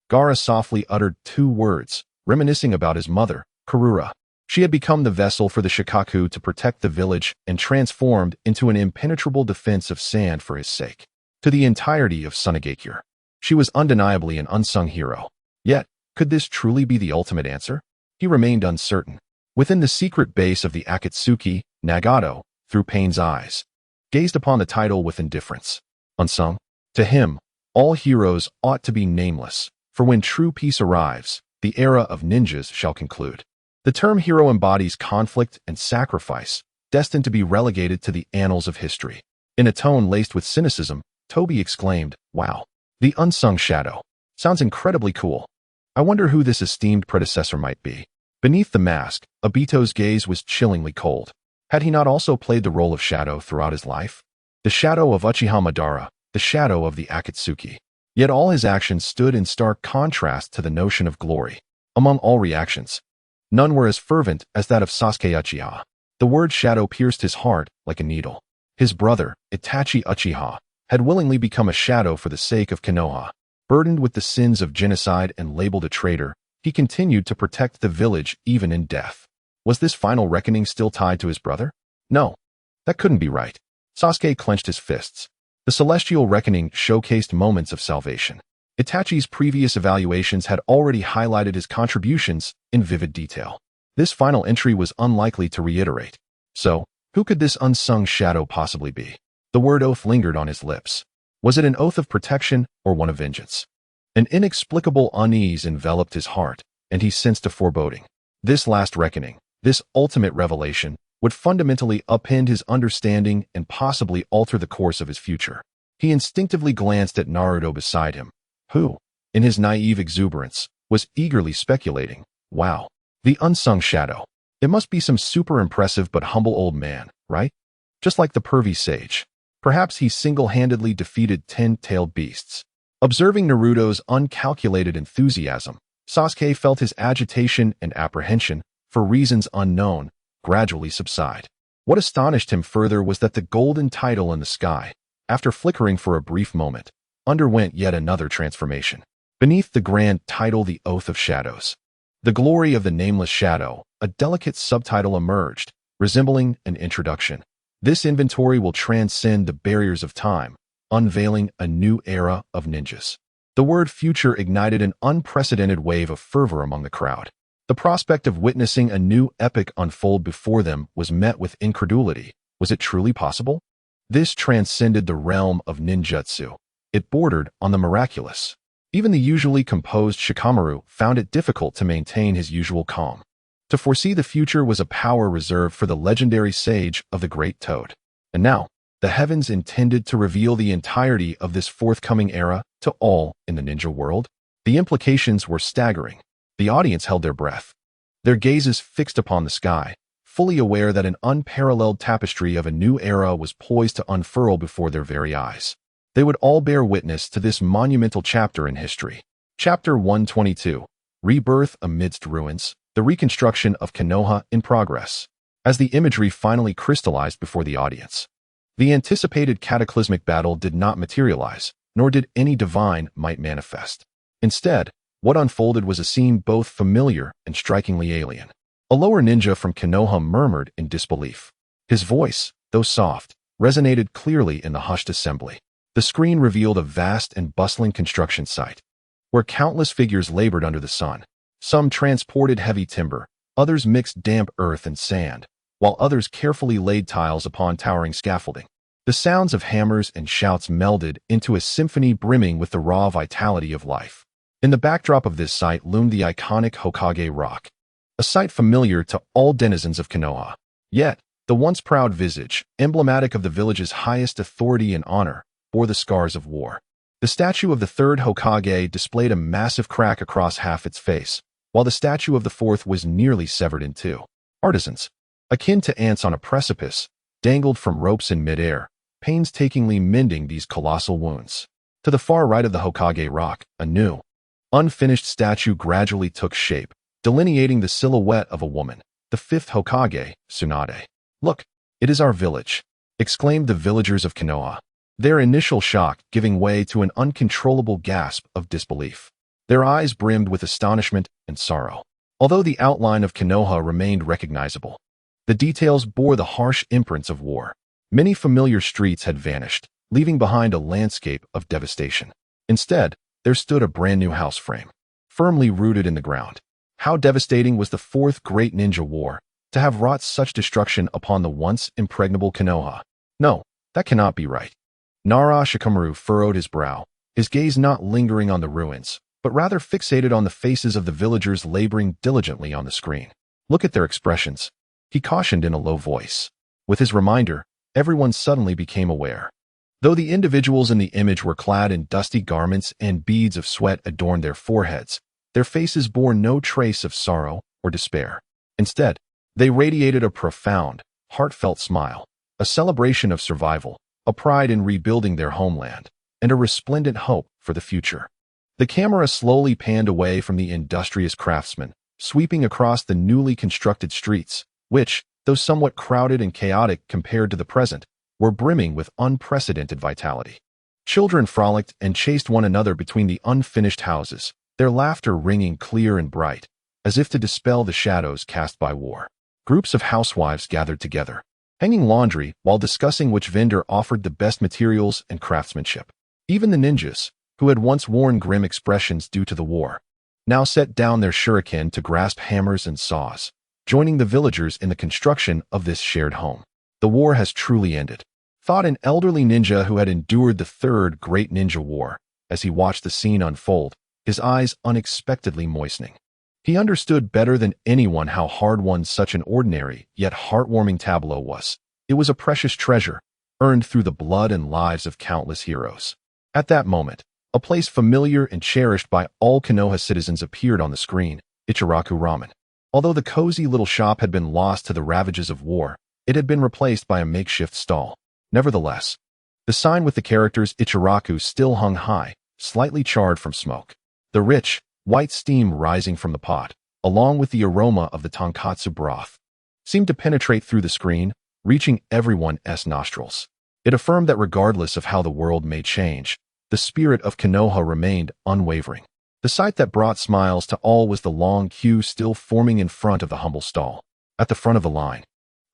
Gaara softly uttered 2 words, reminiscing about his mother, Karura. She had become the vessel for the Shikaku to protect the village and transformed into an impenetrable defense of sand for his sake. To the entirety of Sunagakure, she was undeniably an unsung hero. Yet, could this truly be the ultimate answer? He remained uncertain. Within the secret base of the Akatsuki, Nagato, through Pain's eyes, gazed upon the title with indifference. Unsung? To him, all heroes ought to be nameless, for when true peace arrives, the era of ninjas shall conclude. The term hero embodies conflict and sacrifice, destined to be relegated to the annals of history. In a tone laced with cynicism, Toby exclaimed, "Wow, the unsung shadow. Sounds incredibly cool. I wonder who this esteemed predecessor might be." Beneath the mask, Obito's gaze was chillingly cold. Had he not also played the role of shadow throughout his life? The shadow of Uchiha Madara, the shadow of the Akatsuki. Yet all his actions stood in stark contrast to the notion of glory. Among all reactions, none were as fervent as that of Sasuke Uchiha. The word shadow pierced his heart like a needle. His brother, Itachi Uchiha, had willingly become a shadow for the sake of Konoha. Burdened with the sins of genocide and labeled a traitor, he continued to protect the village even in death. Was this final reckoning still tied to his brother? No, that couldn't be right. Sasuke clenched his fists. The celestial reckoning showcased moments of salvation. Itachi's previous evaluations had already highlighted his contributions in vivid detail. This final entry was unlikely to reiterate. So, who could this unsung shadow possibly be? The word oath lingered on his lips. Was it an oath of protection or one of vengeance? An inexplicable unease enveloped his heart, and he sensed a foreboding. This last reckoning, this ultimate revelation, would fundamentally upend his understanding and possibly alter the course of his future. He instinctively glanced at Naruto beside him, who, in his naive exuberance, was eagerly speculating, "Wow, the unsung shadow. It must be some super impressive but humble old man, right? Just like the pervy sage. Perhaps he single-handedly defeated 10-tailed beasts." Observing Naruto's uncalculated enthusiasm, Sasuke felt his agitation and apprehension, for reasons unknown, gradually subside. What astonished him further was that the golden title in the sky, after flickering for a brief moment, underwent yet another transformation. Beneath the grand title, the Oath of Shadows, the glory of the nameless shadow, a delicate subtitle emerged, resembling an introduction. This inventory will transcend the barriers of time, unveiling a new era of ninjas. The word future ignited an unprecedented wave of fervor among the crowd. The prospect of witnessing a new epic unfold before them was met with incredulity. Was it truly possible? This transcended the realm of ninjutsu. It bordered on the miraculous. Even the usually composed Shikamaru found it difficult to maintain his usual calm. To foresee the future was a power reserved for the legendary sage of the Great Toad. And now, the heavens intended to reveal the entirety of this forthcoming era to all in the ninja world. The implications were staggering. The audience held their breath, their gazes fixed upon the sky, fully aware that an unparalleled tapestry of a new era was poised to unfurl before their very eyes. They would all bear witness to this monumental chapter in history. Chapter 122, Rebirth Amidst Ruins, the reconstruction of Konoha in progress. As the imagery finally crystallized before the audience, the anticipated cataclysmic battle did not materialize, nor did any divine might manifest. Instead, what unfolded was a scene both familiar and strikingly alien. A lower ninja from Konoha murmured in disbelief. His voice, though soft, resonated clearly in the hushed assembly. The screen revealed a vast and bustling construction site, where countless figures labored under the sun. Some transported heavy timber, others mixed damp earth and sand, while others carefully laid tiles upon towering scaffolding. The sounds of hammers and shouts melded into a symphony brimming with the raw vitality of life. In the backdrop of this site loomed the iconic Hokage Rock, a sight familiar to all denizens of Konoha. Yet, the once proud visage, emblematic of the village's highest authority and honor, bore the scars of war. The statue of the Third Hokage displayed a massive crack across half its face, while the statue of the fourth was nearly severed in two. Artisans, akin to ants on a precipice, dangled from ropes in midair, painstakingly mending these colossal wounds. To the far right of the Hokage rock, a new, unfinished statue gradually took shape, delineating the silhouette of a woman, the fifth Hokage, Tsunade. "Look, it is our village," exclaimed the villagers of Konoha, their initial shock giving way to an uncontrollable gasp of disbelief. Their eyes brimmed with astonishment and sorrow. Although the outline of Konoha remained recognizable, the details bore the harsh imprints of war. Many familiar streets had vanished, leaving behind a landscape of devastation. Instead, there stood a brand new house frame, firmly rooted in the ground. How devastating was the Fourth Great Ninja War to have wrought such destruction upon the once impregnable Konoha? No, that cannot be right. Orochimaru furrowed his brow, his gaze not lingering on the ruins, but rather fixated on the faces of the villagers laboring diligently on the screen. "Look at their expressions," he cautioned in a low voice. With his reminder, everyone suddenly became aware. Though the individuals in the image were clad in dusty garments and beads of sweat adorned their foreheads, their faces bore no trace of sorrow or despair. Instead, they radiated a profound, heartfelt smile, a celebration of survival, a pride in rebuilding their homeland, and a resplendent hope for the future. The camera slowly panned away from the industrious craftsmen, sweeping across the newly constructed streets, which, though somewhat crowded and chaotic compared to the present, were brimming with unprecedented vitality. Children frolicked and chased one another between the unfinished houses, their laughter ringing clear and bright, as if to dispel the shadows cast by war. Groups of housewives gathered together, hanging laundry while discussing which vendor offered the best materials and craftsmanship. Even the ninjas, who had once worn grim expressions due to the war, now set down their shuriken to grasp hammers and saws, joining the villagers in the construction of this shared home. "The war has truly ended," thought an elderly ninja who had endured the Third Great Ninja War, as he watched the scene unfold, his eyes unexpectedly moistening. He understood better than anyone how hard-won such an ordinary yet heartwarming tableau was. It was a precious treasure, earned through the blood and lives of countless heroes. At that moment, a place familiar and cherished by all Konoha citizens appeared on the screen, Ichiraku Ramen. Although the cozy little shop had been lost to the ravages of war, it had been replaced by a makeshift stall. Nevertheless, the sign with the characters Ichiraku still hung high, slightly charred from smoke. The rich, white steam rising from the pot, along with the aroma of the tonkatsu broth, seemed to penetrate through the screen, reaching everyone's nostrils. It affirmed that regardless of how the world may change, the spirit of Konoha remained unwavering. The sight that brought smiles to all was the long queue still forming in front of the humble stall. At the front of the line,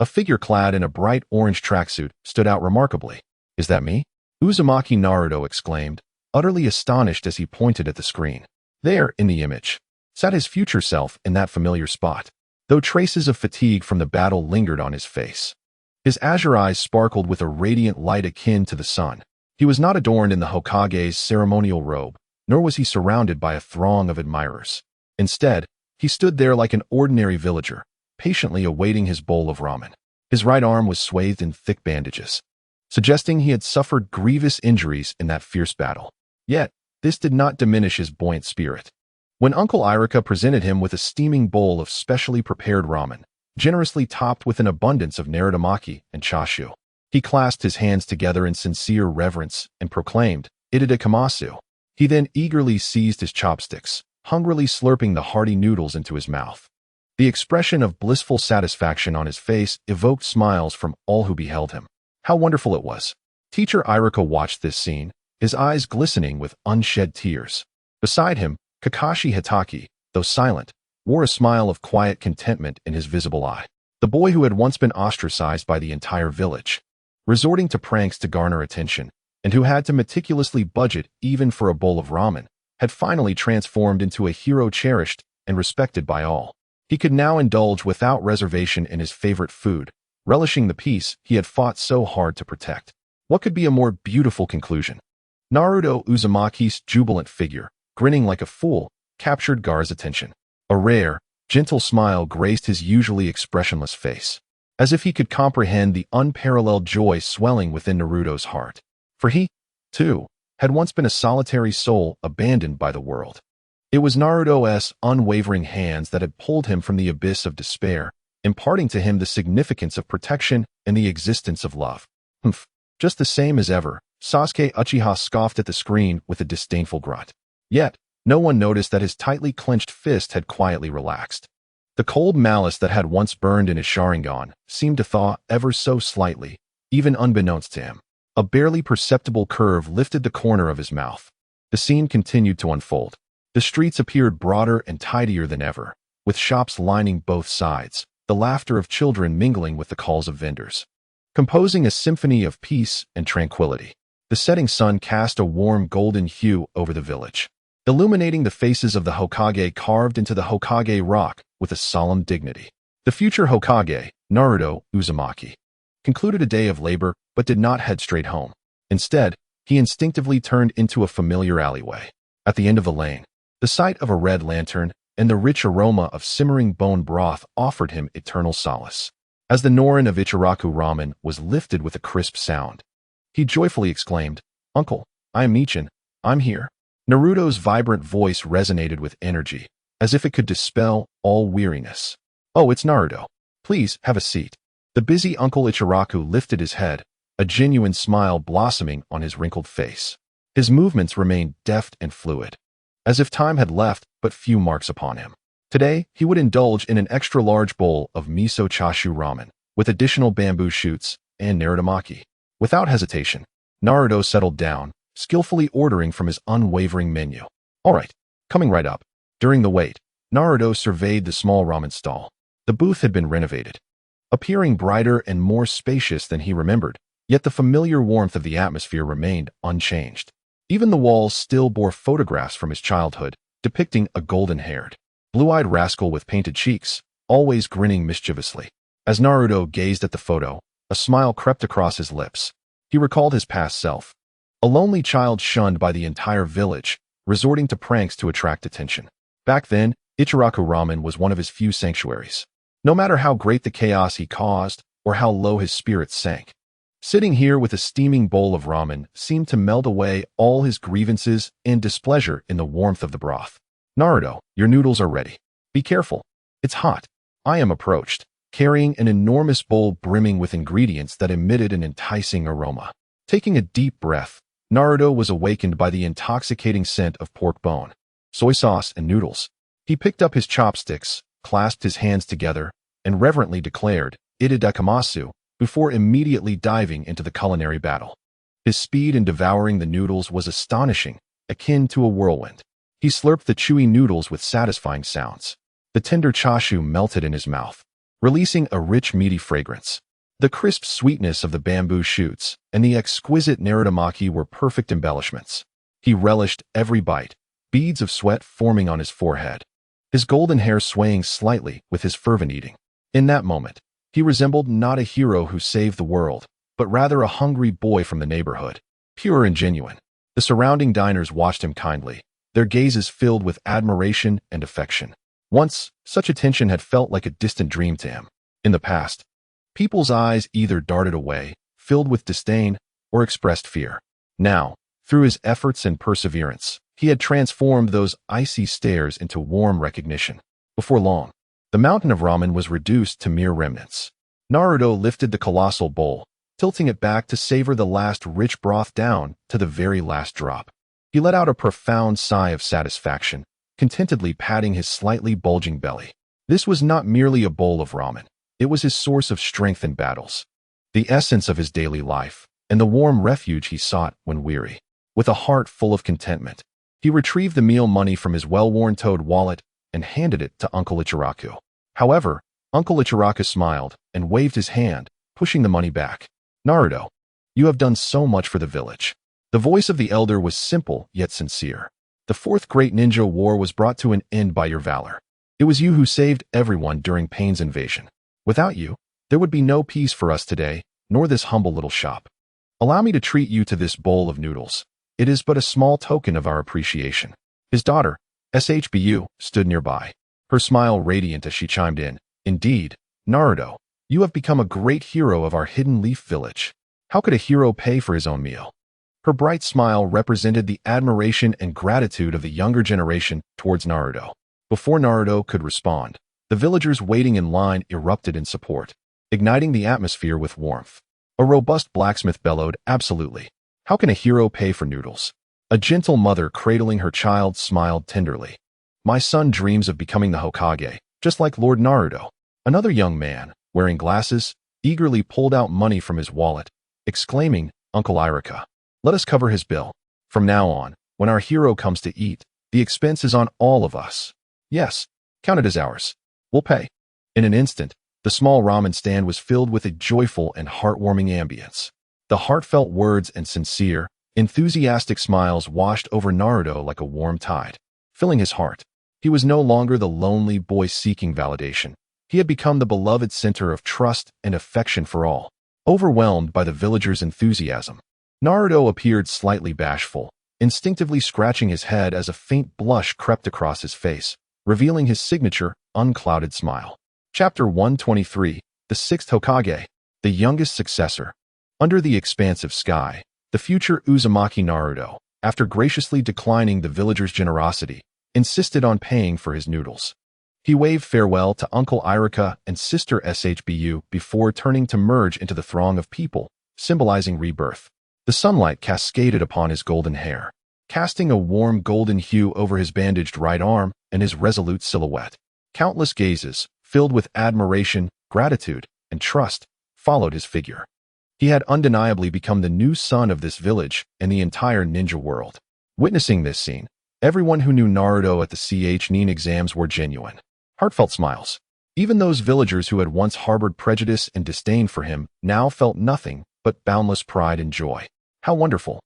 a figure clad in a bright orange tracksuit stood out remarkably. "Is that me?" Uzumaki Naruto exclaimed, utterly astonished as he pointed at the screen. There, in the image, sat his future self in that familiar spot, though traces of fatigue from the battle lingered on his face. His azure eyes sparkled with a radiant light akin to the sun. He was not adorned in the Hokage's ceremonial robe, nor was he surrounded by a throng of admirers. Instead, he stood there like an ordinary villager, patiently awaiting his bowl of ramen. His right arm was swathed in thick bandages, suggesting he had suffered grievous injuries in that fierce battle. Yet, this did not diminish his buoyant spirit. When Uncle Irika presented him with a steaming bowl of specially prepared ramen, generously topped with an abundance of narutomaki and chashu, he clasped his hands together in sincere reverence and proclaimed, "Itadakamasu." He then eagerly seized his chopsticks, hungrily slurping the hearty noodles into his mouth. The expression of blissful satisfaction on his face evoked smiles from all who beheld him. How wonderful it was! Teacher Irika watched this scene, his eyes glistening with unshed tears. Beside him, Kakashi Hitaki, though silent, wore a smile of quiet contentment in his visible eye. The boy who had once been ostracized by the entire village, resorting to pranks to garner attention, and who had to meticulously budget even for a bowl of ramen, had finally transformed into a hero cherished and respected by all. He could now indulge without reservation in his favorite food, relishing the peace he had fought so hard to protect. What could be a more beautiful conclusion? Naruto Uzumaki's jubilant figure, grinning like a fool, captured Gar's attention. A rare, gentle smile graced his usually expressionless face, as if he could comprehend the unparalleled joy swelling within Naruto's heart. For he, too, had once been a solitary soul abandoned by the world. It was Naruto's unwavering hands that had pulled him from the abyss of despair, imparting to him the significance of protection and the existence of love. Humph. Just the same as ever, Sasuke Uchiha scoffed at the screen with a disdainful grunt. Yet, no one noticed that his tightly clenched fist had quietly relaxed. The cold malice that had once burned in his Sharingan seemed to thaw ever so slightly, even unbeknownst to him. A barely perceptible curve lifted the corner of his mouth. The scene continued to unfold. The streets appeared broader and tidier than ever, with shops lining both sides, the laughter of children mingling with the calls of vendors, composing a symphony of peace and tranquility. The setting sun cast a warm golden hue over the village, illuminating the faces of the Hokage carved into the Hokage rock with a solemn dignity. The future Hokage, Naruto Uzumaki, concluded a day of labor but did not head straight home. Instead, he instinctively turned into a familiar alleyway. At the end of the lane, the sight of a red lantern and the rich aroma of simmering bone broth offered him eternal solace. As the Norin of Ichiraku ramen was lifted with a crisp sound, he joyfully exclaimed, "Uncle, I am Nichin. I'm here." Naruto's vibrant voice resonated with energy, as if it could dispel all weariness. "Oh, it's Naruto. Please, have a seat." The busy Uncle Ichiraku lifted his head, a genuine smile blossoming on his wrinkled face. His movements remained deft and fluid, as if time had left but few marks upon him. Today, he would indulge in an extra-large bowl of miso chashu ramen, with additional bamboo shoots and narutomaki. Without hesitation, Naruto settled down, skillfully ordering from his unwavering menu. "All right, coming right up." During the wait, Naruto surveyed the small ramen stall. The booth had been renovated, appearing brighter and more spacious than he remembered, yet the familiar warmth of the atmosphere remained unchanged. Even the walls still bore photographs from his childhood, depicting a golden-haired, blue-eyed rascal with painted cheeks, always grinning mischievously. As Naruto gazed at the photo, a smile crept across his lips. He recalled his past self, a lonely child shunned by the entire village, resorting to pranks to attract attention. Back then, Ichiraku Ramen was one of his few sanctuaries. No matter how great the chaos he caused, or how low his spirits sank, sitting here with a steaming bowl of ramen seemed to melt away all his grievances and displeasure in the warmth of the broth. "Naruto, your noodles are ready. Be careful. It's hot." I am approached, carrying an enormous bowl brimming with ingredients that emitted an enticing aroma. Taking a deep breath, Naruto was awakened by the intoxicating scent of pork bone, soy sauce, and noodles. He picked up his chopsticks, clasped his hands together, and reverently declared, "Itadakimasu," before immediately diving into the culinary battle. His speed in devouring the noodles was astonishing, akin to a whirlwind. He slurped the chewy noodles with satisfying sounds. The tender chashu melted in his mouth, releasing a rich, meaty fragrance. The crisp sweetness of the bamboo shoots and the exquisite narutomaki were perfect embellishments. He relished every bite, beads of sweat forming on his forehead, his golden hair swaying slightly with his fervent eating. In that moment, he resembled not a hero who saved the world, but rather a hungry boy from the neighborhood, pure and genuine. The surrounding diners watched him kindly, their gazes filled with admiration and affection. Once, such attention had felt like a distant dream to him. In the past, people's eyes either darted away, filled with disdain, or expressed fear. Now, through his efforts and perseverance, he had transformed those icy stares into warm recognition. Before long, the mountain of ramen was reduced to mere remnants. Naruto lifted the colossal bowl, tilting it back to savor the last rich broth down to the very last drop. He let out a profound sigh of satisfaction, contentedly patting his slightly bulging belly. This was not merely a bowl of ramen. It was his source of strength in battles, the essence of his daily life, and the warm refuge he sought when weary. With a heart full of contentment, he retrieved the meal money from his well-worn toed wallet and handed it to Uncle Ichiraku. However, Uncle Ichiraku smiled and waved his hand, pushing the money back. "Naruto, you have done so much for the village." The voice of the elder was simple yet sincere. "The fourth great ninja war was brought to an end by your valor. It was you who saved everyone during Pain's invasion. Without you, there would be no peace for us today, nor this humble little shop. Allow me to treat you to this bowl of noodles. It is but a small token of our appreciation." His daughter, SHBU, stood nearby, her smile radiant as she chimed in, "Indeed, Naruto, you have become a great hero of our Hidden Leaf Village. How could a hero pay for his own meal?" Her bright smile represented the admiration and gratitude of the younger generation towards Naruto. Before Naruto could respond, the villagers waiting in line erupted in support, igniting the atmosphere with warmth. A robust blacksmith bellowed, "Absolutely. How can a hero pay for noodles?" A gentle mother cradling her child smiled tenderly. "My son dreams of becoming the Hokage, just like Lord Naruto." Another young man, wearing glasses, eagerly pulled out money from his wallet, exclaiming, "Uncle Irika, let us cover his bill. From now on, when our hero comes to eat, the expense is on all of us." "Yes, count it as ours. We'll pay." In an instant, the small ramen stand was filled with a joyful and heartwarming ambience. The heartfelt words and sincere, enthusiastic smiles washed over Naruto like a warm tide, filling his heart. He was no longer the lonely boy seeking validation. He had become the beloved center of trust and affection for all. Overwhelmed by the villagers' enthusiasm, Naruto appeared slightly bashful, instinctively scratching his head as a faint blush crept across his face, revealing his signature, unclouded smile. Chapter 123, The Sixth Hokage, the youngest successor. Under the expansive sky, the future Uzumaki Naruto, after graciously declining the villagers' generosity, insisted on paying for his noodles. He waved farewell to Uncle Irika and Sister Shbu before turning to merge into the throng of people, symbolizing rebirth. The sunlight cascaded upon his golden hair, casting a warm golden hue over his bandaged right arm and his resolute silhouette. Countless gazes, filled with admiration, gratitude, and trust, followed his figure. He had undeniably become the new son of this village and the entire ninja world. Witnessing this scene, everyone who knew Naruto at the Chuunin Exams were genuine, heartfelt smiles. Even those villagers who had once harbored prejudice and disdain for him now felt nothing but boundless pride and joy. How wonderful!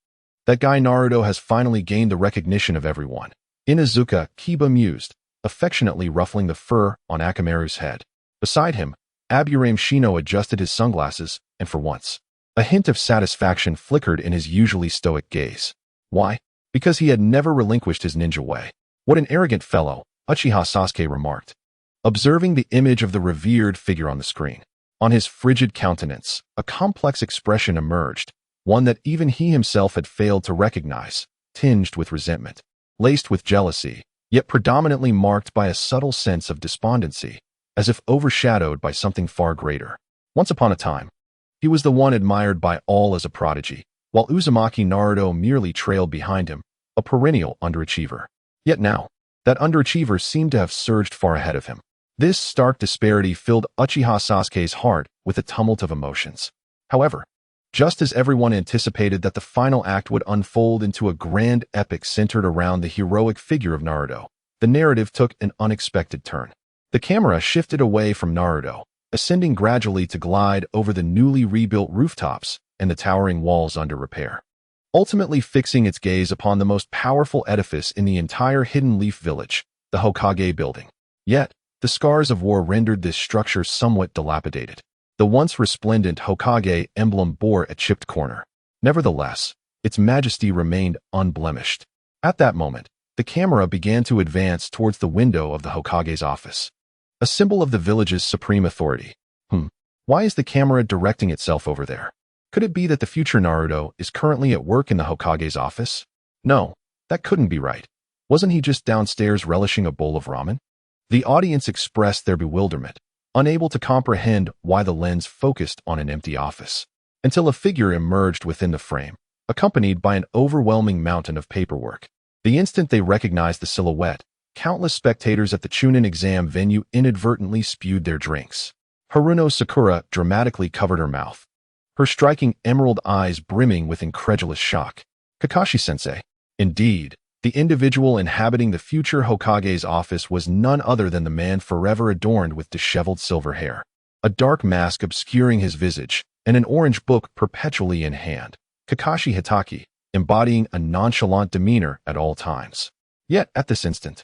That guy Naruto has finally gained the recognition of everyone. Inuzuka Kiba mused, affectionately ruffling the fur on Akamaru's head. Beside him, Aburame Shino adjusted his sunglasses, and for once, a hint of satisfaction flickered in his usually stoic gaze. Why? Because he had never relinquished his ninja way. What an arrogant fellow, Uchiha Sasuke remarked, observing the image of the revered figure on the screen. On his frigid countenance, a complex expression emerged, one that even he himself had failed to recognize, tinged with resentment, laced with jealousy, yet predominantly marked by a subtle sense of despondency, as if overshadowed by something far greater. Once upon a time, he was the one admired by all as a prodigy, while Uzumaki Naruto merely trailed behind him, a perennial underachiever. Yet now, that underachiever seemed to have surged far ahead of him. This stark disparity filled Uchiha Sasuke's heart with a tumult of emotions. However, just as everyone anticipated that the final act would unfold into a grand epic centered around the heroic figure of Naruto, the narrative took an unexpected turn. The camera shifted away from Naruto, ascending gradually to glide over the newly rebuilt rooftops and the towering walls under repair, ultimately fixing its gaze upon the most powerful edifice in the entire Hidden Leaf Village, the Hokage building. Yet, the scars of war rendered this structure somewhat dilapidated. The once resplendent Hokage emblem bore a chipped corner. Nevertheless, its majesty remained unblemished. At that moment, the camera began to advance towards the window of the Hokage's office, a symbol of the village's supreme authority. Why is the camera directing itself over there? Could it be that the future Naruto is currently at work in the Hokage's office? No, that couldn't be right. Wasn't he just downstairs relishing a bowl of ramen? The audience expressed their bewilderment, unable to comprehend why the lens focused on an empty office, until a figure emerged within the frame, accompanied by an overwhelming mountain of paperwork. The instant they recognized the silhouette, countless spectators at the Chuunin exam venue inadvertently spewed their drinks. Haruno Sakura dramatically covered her mouth, her striking emerald eyes brimming with incredulous shock. Kakashi-sensei. Indeed, the individual inhabiting the future Hokage's office was none other than the man forever adorned with disheveled silver hair, a dark mask obscuring his visage, and an orange book perpetually in hand. Kakashi Hitaki, embodying a nonchalant demeanor at all times. Yet, at this instant,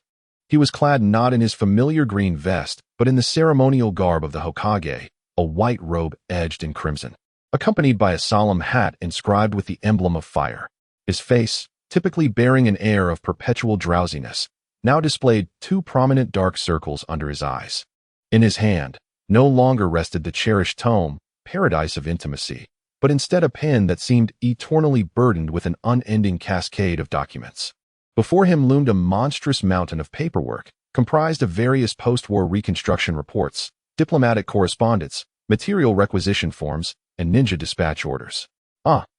he was clad not in his familiar green vest, but in the ceremonial garb of the Hokage, a white robe edged in crimson, accompanied by a solemn hat inscribed with the emblem of fire. His face, typically bearing an air of perpetual drowsiness, now displayed two prominent dark circles under his eyes. In his hand, no longer rested the cherished tome, Paradise of Intimacy, but instead a pen that seemed eternally burdened with an unending cascade of documents. Before him loomed a monstrous mountain of paperwork, comprised of various post-war reconstruction reports, diplomatic correspondence, material requisition forms, and ninja dispatch orders.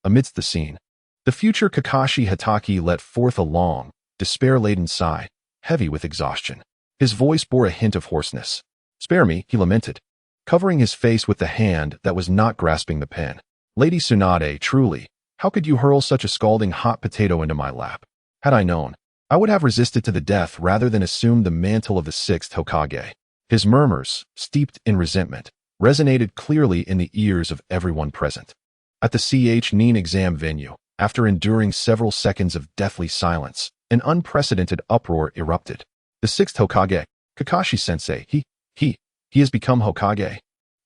Amidst the scene, the future Kakashi Hatake let forth a long, despair-laden sigh, heavy with exhaustion. His voice bore a hint of hoarseness. "Spare me," he lamented, covering his face with the hand that was not grasping the pen. "Lady Tsunade, truly, how could you hurl such a scalding hot potato into my lap? Had I known, I would have resisted to the death rather than assumed the mantle of the sixth Hokage." His murmurs, steeped in resentment, resonated clearly in the ears of everyone present. At the Chuunin exam venue, after enduring several seconds of deathly silence, an unprecedented uproar erupted. "The sixth Hokage, Kakashi-sensei, he has become Hokage."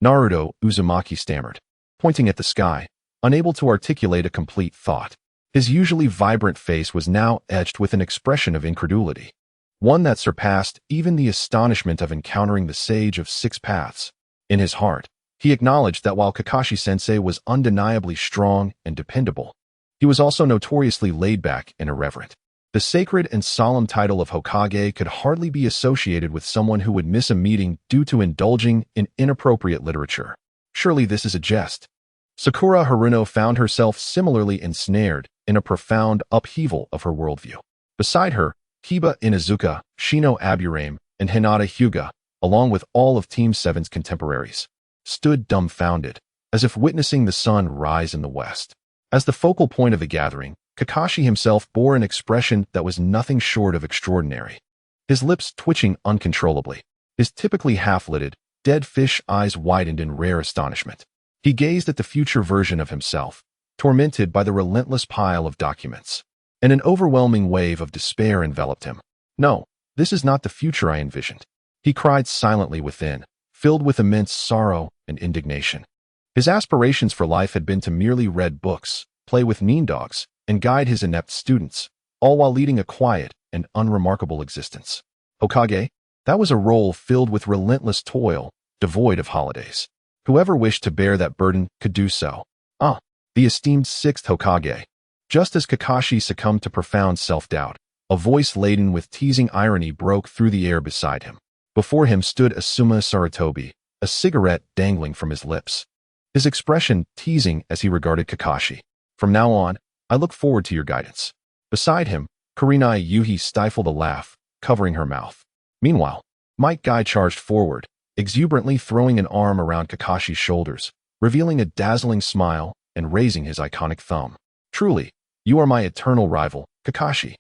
Naruto Uzumaki stammered, pointing at the sky, unable to articulate a complete thought. His usually vibrant face was now etched with an expression of incredulity, one that surpassed even the astonishment of encountering the Sage of Six Paths. In his heart, he acknowledged that while Kakashi-sensei was undeniably strong and dependable, he was also notoriously laid-back and irreverent. The sacred and solemn title of Hokage could hardly be associated with someone who would miss a meeting due to indulging in inappropriate literature. Surely this is a jest. Sakura Haruno found herself similarly ensnared in a profound upheaval of her worldview. Beside her, Kiba Inuzuka, Shino Aburame, and Hinata Hyuga, along with all of Team 7's contemporaries, stood dumbfounded, as if witnessing the sun rise in the west. As the focal point of the gathering, Kakashi himself bore an expression that was nothing short of extraordinary. His lips twitching uncontrollably, his typically half-lidded, dead fish eyes widened in rare astonishment. He gazed at the future version of himself, tormented by the relentless pile of documents, and an overwhelming wave of despair enveloped him. "No, this is not the future I envisioned," he cried silently within, filled with immense sorrow and indignation. His aspirations for life had been to merely read books, play with nindogs, and guide his inept students, all while leading a quiet and unremarkable existence. Hokage? That was a role filled with relentless toil, devoid of holidays. Whoever wished to bear that burden could do so. The esteemed sixth Hokage. Just as Kakashi succumbed to profound self-doubt, a voice laden with teasing irony broke through the air beside him. Before him stood Asuma Sarutobi, a cigarette dangling from his lips, his expression teasing as he regarded Kakashi. "From now on, I look forward to your guidance." Beside him, Kurenai Yuhi stifled a laugh, covering her mouth. Meanwhile, Might Guy charged forward, exuberantly throwing an arm around Kakashi's shoulders, revealing a dazzling smile and raising his iconic thumb. "Truly, you are my eternal rival, Kakashi.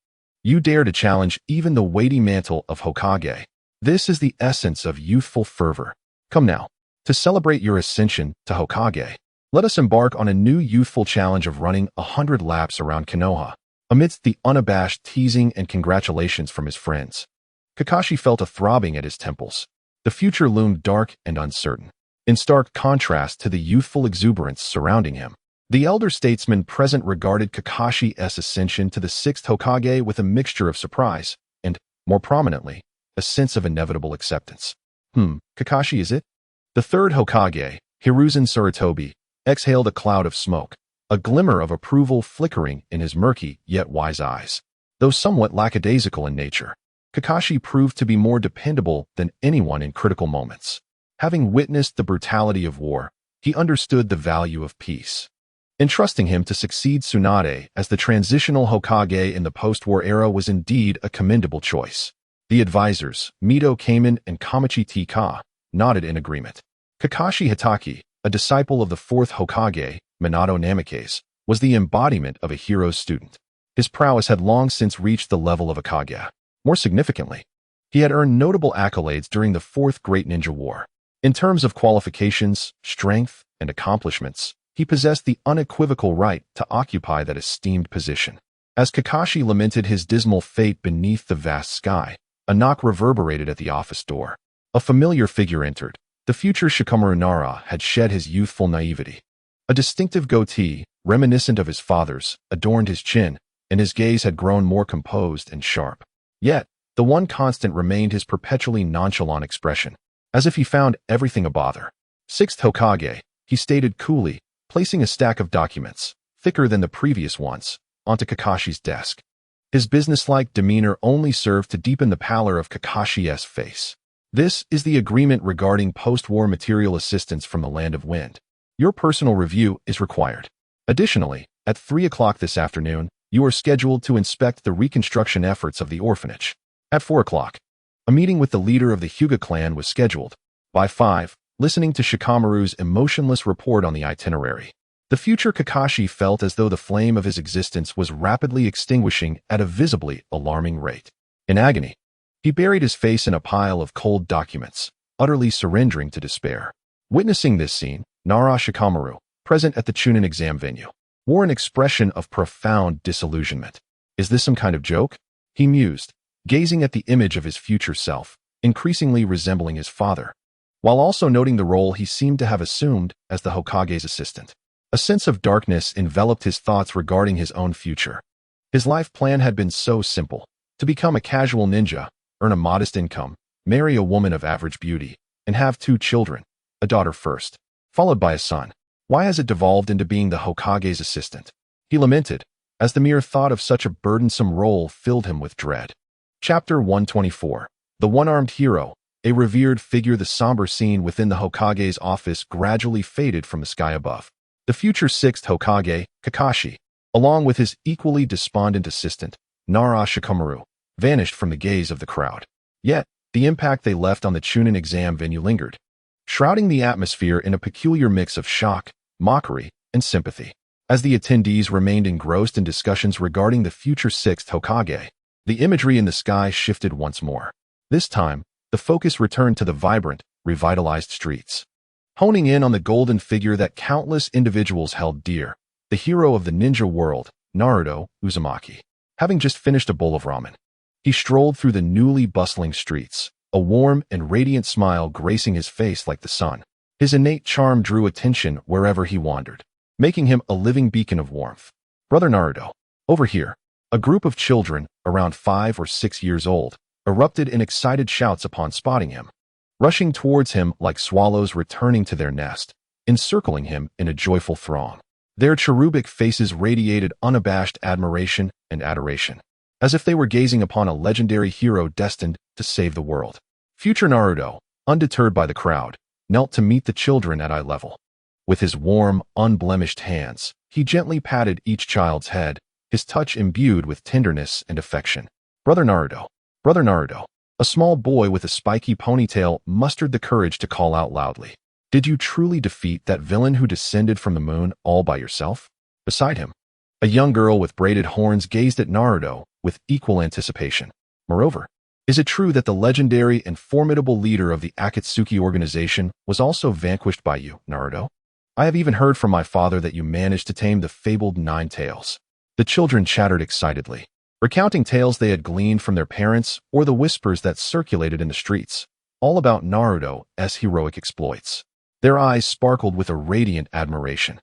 You dare to challenge even the weighty mantle of Hokage. This is the essence of youthful fervor. Come now, to celebrate your ascension to Hokage, let us embark on a new youthful challenge of running 100 laps around Konoha." Amidst the unabashed teasing and congratulations from his friends, Kakashi felt a throbbing at his temples. The future loomed dark and uncertain, in stark contrast to the youthful exuberance surrounding him. The elder statesman present regarded Kakashi's ascension to the sixth Hokage with a mixture of surprise and, more prominently, a sense of inevitable acceptance. Kakashi is it? The third Hokage, Hiruzen Sarutobi, exhaled a cloud of smoke, a glimmer of approval flickering in his murky yet wise eyes. Though somewhat lackadaisical in nature, Kakashi proved to be more dependable than anyone in critical moments. Having witnessed the brutality of war, he understood the value of peace. Entrusting him to succeed Tsunade as the transitional Hokage in the post-war era was indeed a commendable choice. The advisors, Mito Kamen and Kamachi Tika, nodded in agreement. Kakashi Hatake, a disciple of the fourth Hokage, Minato Namikaze, was the embodiment of a hero's student. His prowess had long since reached the level of a Kage. More significantly, he had earned notable accolades during the Fourth Great Ninja War. In terms of qualifications, strength, and accomplishments, he possessed the unequivocal right to occupy that esteemed position. As Kakashi lamented his dismal fate beneath the vast sky, a knock reverberated at the office door. A familiar figure entered. The future Shikamaru Nara had shed his youthful naivety. A distinctive goatee, reminiscent of his father's, adorned his chin, and his gaze had grown more composed and sharp. Yet, the one constant remained his perpetually nonchalant expression, as if he found everything a bother. "Sixth Hokage," he stated coolly, placing a stack of documents, thicker than the previous ones, onto Kakashi's desk. His businesslike demeanor only served to deepen the pallor of Kakashi's face. This is the agreement regarding post-war material assistance from the Land of Wind. Your personal review is required. Additionally, at 3 o'clock this afternoon, you are scheduled to inspect the reconstruction efforts of the orphanage. At 4 o'clock, a meeting with the leader of the Hyuga clan was scheduled. By 5, listening to Shikamaru's emotionless report on the itinerary, the future Kakashi felt as though the flame of his existence was rapidly extinguishing at a visibly alarming rate. In agony, he buried his face in a pile of cold documents, utterly surrendering to despair. Witnessing this scene, Nara Shikamaru, present at the Chuunin exam venue, wore an expression of profound disillusionment. Is this some kind of joke? He mused, gazing at the image of his future self, increasingly resembling his father, while also noting the role he seemed to have assumed as the Hokage's assistant. A sense of darkness enveloped his thoughts regarding his own future. His life plan had been so simple: to become a casual ninja, earn a modest income, marry a woman of average beauty, and have 2 children, a daughter first, followed by a son. Why has it devolved into being the Hokage's assistant? He lamented, as the mere thought of such a burdensome role filled him with dread. Chapter 124. The One-Armed Hero, a revered figure. The somber scene within the Hokage's office gradually faded from the sky above. The future 6th Hokage, Kakashi, along with his equally despondent assistant, Nara Shikamaru, vanished from the gaze of the crowd. Yet, the impact they left on the Chuunin exam venue lingered, shrouding the atmosphere in a peculiar mix of shock, mockery, and sympathy. As the attendees remained engrossed in discussions regarding the future 6th Hokage, the imagery in the sky shifted once more. This time, the focus returned to the vibrant, revitalized streets. Honing in on the golden figure that countless individuals held dear, the hero of the ninja world, Naruto Uzumaki. Having just finished a bowl of ramen, he strolled through the newly bustling streets, a warm and radiant smile gracing his face like the sun. His innate charm drew attention wherever he wandered, making him a living beacon of warmth. Brother Naruto, over here. A group of children, around 5 or 6 years old, erupted in excited shouts upon spotting him, rushing towards him like swallows returning to their nest, encircling him in a joyful throng. Their cherubic faces radiated unabashed admiration and adoration, as if they were gazing upon a legendary hero destined to save the world. Future Naruto, undeterred by the crowd, knelt to meet the children at eye level. With his warm, unblemished hands, he gently patted each child's head, his touch imbued with tenderness and affection. Brother Naruto. Brother Naruto. A small boy with a spiky ponytail mustered the courage to call out loudly. Did you truly defeat that villain who descended from the moon all by yourself? Beside him, a young girl with braided horns gazed at Naruto with equal anticipation. Moreover, is it true that the legendary and formidable leader of the Akatsuki organization was also vanquished by you, Naruto? I have even heard from my father that you managed to tame the fabled 9 tails. The children chattered excitedly, recounting tales they had gleaned from their parents or the whispers that circulated in the streets, all about Naruto's heroic exploits. Their eyes sparkled with a radiant admiration.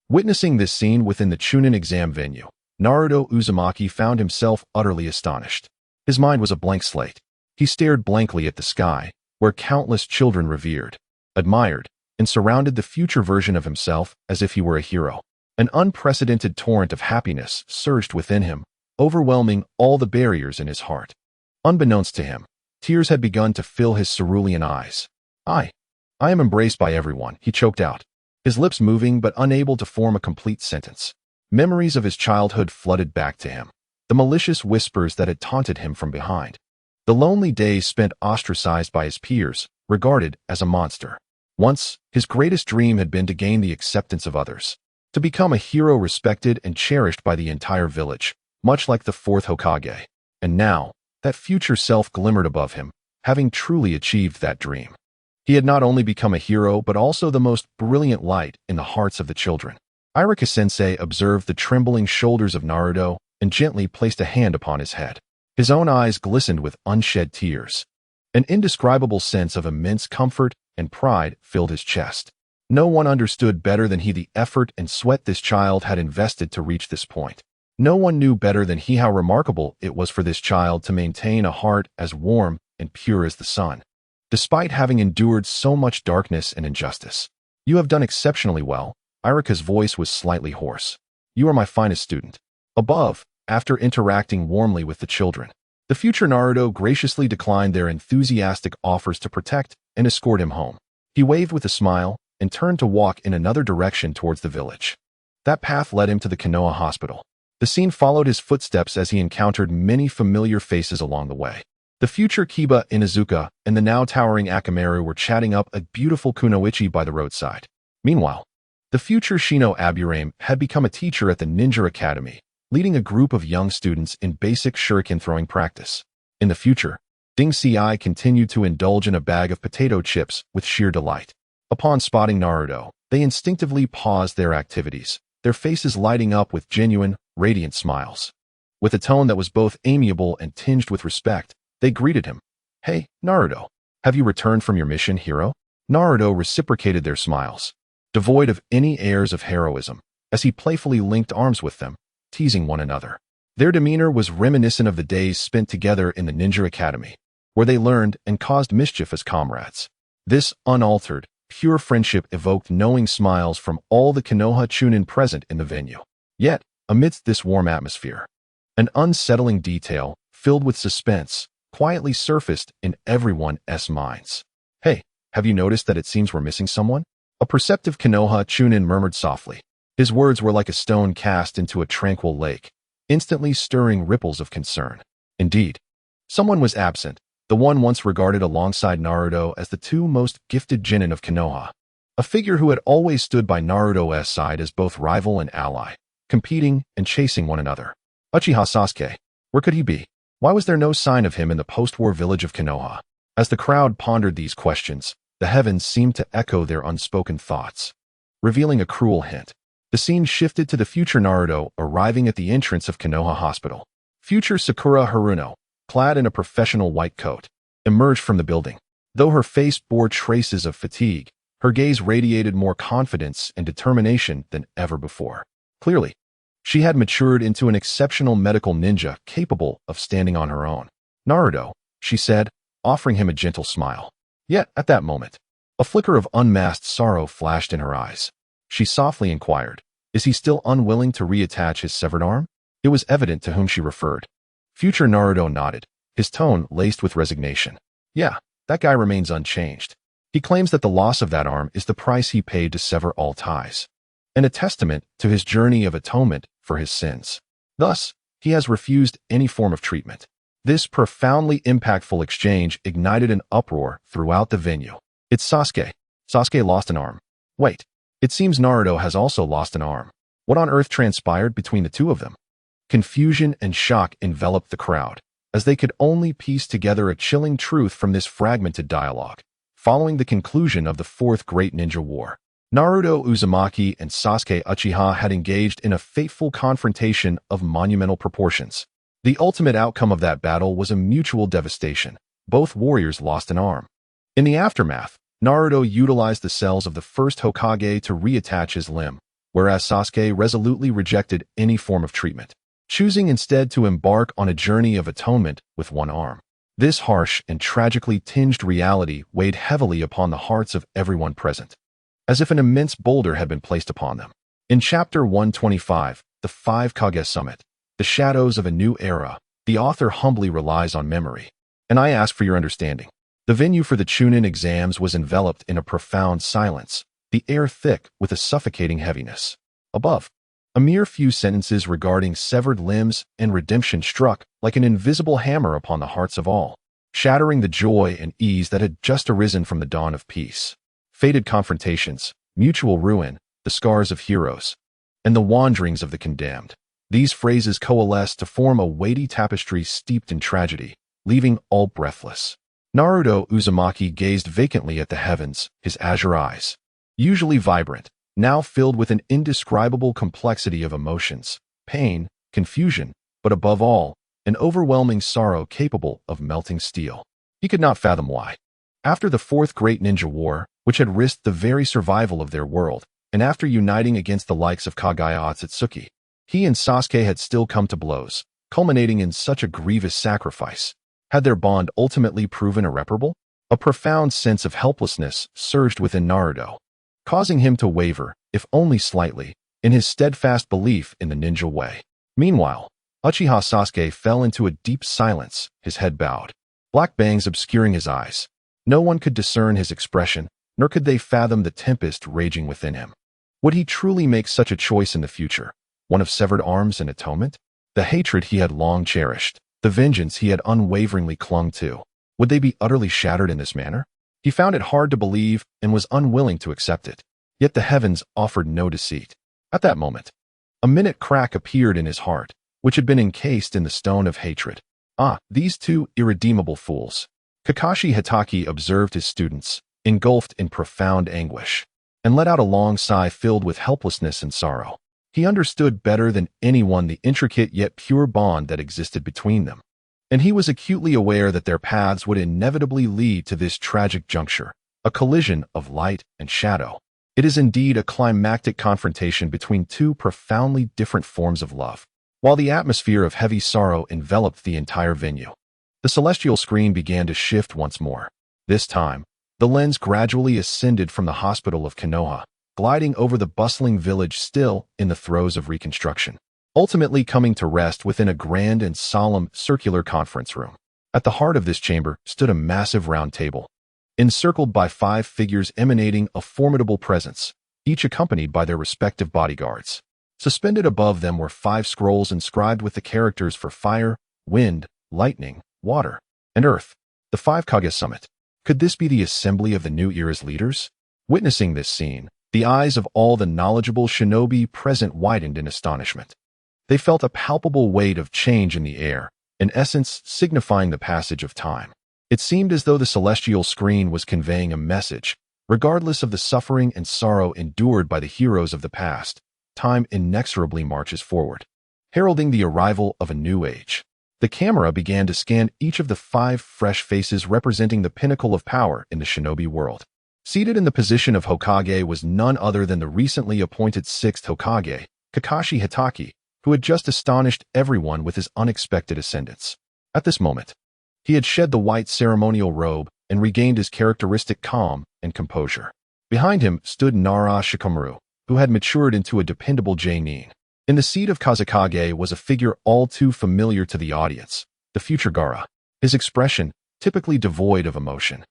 Witnessing this scene within the Chuunin exam venue, Naruto Uzumaki found himself utterly astonished. His mind was a blank slate. He stared blankly at the sky, where countless children revered, admired, and surrounded the future version of himself as if he were a hero. An unprecedented torrent of happiness surged within him, overwhelming all the barriers in his heart. Unbeknownst to him, tears had begun to fill his cerulean eyes. I am embraced by everyone, he choked out, his lips moving but unable to form a complete sentence. Memories of his childhood flooded back to him, the malicious whispers that had taunted him from behind, the lonely days spent ostracized by his peers, regarded as a monster. Once, his greatest dream had been to gain the acceptance of others, to become a hero respected and cherished by the entire village, much like the 4th Hokage. And now, that future self glimmered above him, having truly achieved that dream. He had not only become a hero but also the most brilliant light in the hearts of the children. Irika-sensei observed the trembling shoulders of Naruto and gently placed a hand upon his head. His own eyes glistened with unshed tears. An indescribable sense of immense comfort and pride filled his chest. No one understood better than he the effort and sweat this child had invested to reach this point. No one knew better than he how remarkable it was for this child to maintain a heart as warm and pure as the sun, despite having endured so much darkness and injustice. You have done exceptionally well, Irika's voice was slightly hoarse. "You are my finest student." Above, after interacting warmly with the children, the future Naruto graciously declined their enthusiastic offers to protect and escort him home. He waved with a smile and turned to walk in another direction towards the village. That path led him to the Konoha hospital. The scene followed his footsteps as he encountered many familiar faces along the way. The future Kiba Inuzuka and the now towering Akamaru were chatting up a beautiful kunoichi by the roadside. Meanwhile, the future Shino Aburame had become a teacher at the Ninja Academy, leading a group of young students in basic shuriken throwing practice. In the future, Ding Ci continued to indulge in a bag of potato chips with sheer delight. Upon spotting Naruto, they instinctively paused their activities, their faces lighting up with genuine, radiant smiles. With a tone that was both amiable and tinged with respect, they greeted him. "Hey, Naruto, have you returned from your mission, hero?" Naruto reciprocated their smiles, devoid of any airs of heroism, as he playfully linked arms with them, teasing one another. Their demeanor was reminiscent of the days spent together in the Ninja Academy, where they learned and caused mischief as comrades. This unaltered, pure friendship evoked knowing smiles from all the Konoha Chuunin present in the venue. Yet, amidst this warm atmosphere, an unsettling detail, filled with suspense, quietly surfaced in everyone's minds. "Hey, have you noticed that it seems we're missing someone?" A perceptive Konoha Chuunin murmured softly. His words were like a stone cast into a tranquil lake, instantly stirring ripples of concern. Indeed, someone was absent, the one once regarded alongside Naruto as the two most gifted genin of Konoha, a figure who had always stood by Naruto's side as both rival and ally, competing and chasing one another. Uchiha Sasuke, where could he be? Why was there no sign of him in the post-war village of Konoha? As the crowd pondered these questions, the heavens seemed to echo their unspoken thoughts. Revealing a cruel hint, the scene shifted to the future Naruto arriving at the entrance of Konoha Hospital. Future Sakura Haruno, clad in a professional white coat, emerged from the building. Though her face bore traces of fatigue, her gaze radiated more confidence and determination than ever before. Clearly, she had matured into an exceptional medical ninja capable of standing on her own. "Naruto," she said, offering him a gentle smile. Yet, at that moment, a flicker of unmasked sorrow flashed in her eyes. She softly inquired, "Is he still unwilling to reattach his severed arm?" It was evident to whom she referred. Future Naruto nodded, his tone laced with resignation. "Yeah, that guy remains unchanged. He claims that the loss of that arm is the price he paid to sever all ties, and a testament to his journey of atonement for his sins. Thus, he has refused any form of treatment." This profoundly impactful exchange ignited an uproar throughout the venue. "It's Sasuke. Sasuke lost an arm. Wait, it seems Naruto has also lost an arm. What on earth transpired between the two of them?" Confusion and shock enveloped the crowd, as they could only piece together a chilling truth from this fragmented dialogue. Following the conclusion of the Fourth Great Ninja War, Naruto Uzumaki and Sasuke Uchiha had engaged in a fateful confrontation of monumental proportions. The ultimate outcome of that battle was a mutual devastation. Both warriors lost an arm. In the aftermath, Naruto utilized the cells of the first Hokage to reattach his limb, whereas Sasuke resolutely rejected any form of treatment, choosing instead to embark on a journey of atonement with one arm. This harsh and tragically tinged reality weighed heavily upon the hearts of everyone present, as if an immense boulder had been placed upon them. In Chapter 125, The Five Kage Summit, The Shadows of a New Era, the author humbly relies on memory. And I ask for your understanding. The venue for the Chuunin exams was enveloped in a profound silence, the air thick with a suffocating heaviness. Above, a mere few sentences regarding severed limbs and redemption struck like an invisible hammer upon the hearts of all, shattering the joy and ease that had just arisen from the dawn of peace. Fated confrontations, mutual ruin, the scars of heroes, and the wanderings of the condemned. These phrases coalesced to form a weighty tapestry steeped in tragedy, leaving all breathless. Naruto Uzumaki gazed vacantly at the heavens, his azure eyes, usually vibrant, now filled with an indescribable complexity of emotions, pain, confusion, but above all, an overwhelming sorrow capable of melting steel. He could not fathom why. After the Fourth Great Ninja War, which had risked the very survival of their world, and after uniting against the likes of Kagaya Otsutsuki, he and Sasuke had still come to blows, culminating in such a grievous sacrifice. Had their bond ultimately proven irreparable? A profound sense of helplessness surged within Naruto, causing him to waver, if only slightly, in his steadfast belief in the ninja way. Meanwhile, Uchiha Sasuke fell into a deep silence, his head bowed, black bangs obscuring his eyes. No one could discern his expression, nor could they fathom the tempest raging within him. Would he truly make such a choice in the future, one of severed arms and atonement? The hatred he had long cherished, the vengeance he had unwaveringly clung to, would they be utterly shattered in this manner? He found it hard to believe and was unwilling to accept it. Yet the heavens offered no deceit. At that moment, a minute crack appeared in his heart, which had been encased in the stone of hatred. Ah, these two irredeemable fools. Kakashi Hatake observed his students, engulfed in profound anguish, and let out a long sigh filled with helplessness and sorrow. He understood better than anyone the intricate yet pure bond that existed between them, and he was acutely aware that their paths would inevitably lead to this tragic juncture, a collision of light and shadow. It is indeed a climactic confrontation between two profoundly different forms of love. While the atmosphere of heavy sorrow enveloped the entire venue, the celestial screen began to shift once more. This time, the lens gradually ascended from the hospital of Konoha, gliding over the bustling village still in the throes of reconstruction, ultimately coming to rest within a grand and solemn circular conference room. At the heart of this chamber stood a massive round table, encircled by 5 figures emanating a formidable presence, each accompanied by their respective bodyguards. Suspended above them were 5 scrolls inscribed with the characters for fire, wind, lightning, water, and earth. The 5 Kage Summit. Could this be the assembly of the new era's leaders? Witnessing this scene, the eyes of all the knowledgeable shinobi present widened in astonishment. They felt a palpable weight of change in the air, in essence signifying the passage of time. It seemed as though the celestial screen was conveying a message. Regardless of the suffering and sorrow endured by the heroes of the past, time inexorably marches forward, heralding the arrival of a new age. The camera began to scan each of the 5 fresh faces representing the pinnacle of power in the shinobi world. Seated in the position of Hokage was none other than the recently appointed 6th Hokage, Kakashi Hatake, who had just astonished everyone with his unexpected ascendance. At this moment, he had shed the white ceremonial robe and regained his characteristic calm and composure. Behind him stood Nara Shikamaru, who had matured into a dependable Genin. In the seat of Kazekage was a figure all too familiar to the audience, the future Gaara. His expression, typically devoid of emotion,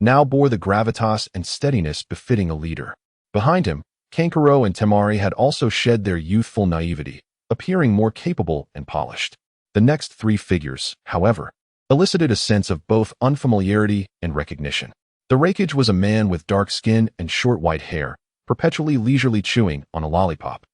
now bore the gravitas and steadiness befitting a leader. Behind him, Kankuro and Temari had also shed their youthful naivety, appearing more capable and polished. The next 3 figures, however, elicited a sense of both unfamiliarity and recognition. The Raikage was a man with dark skin and short white hair, perpetually leisurely chewing on a lollipop.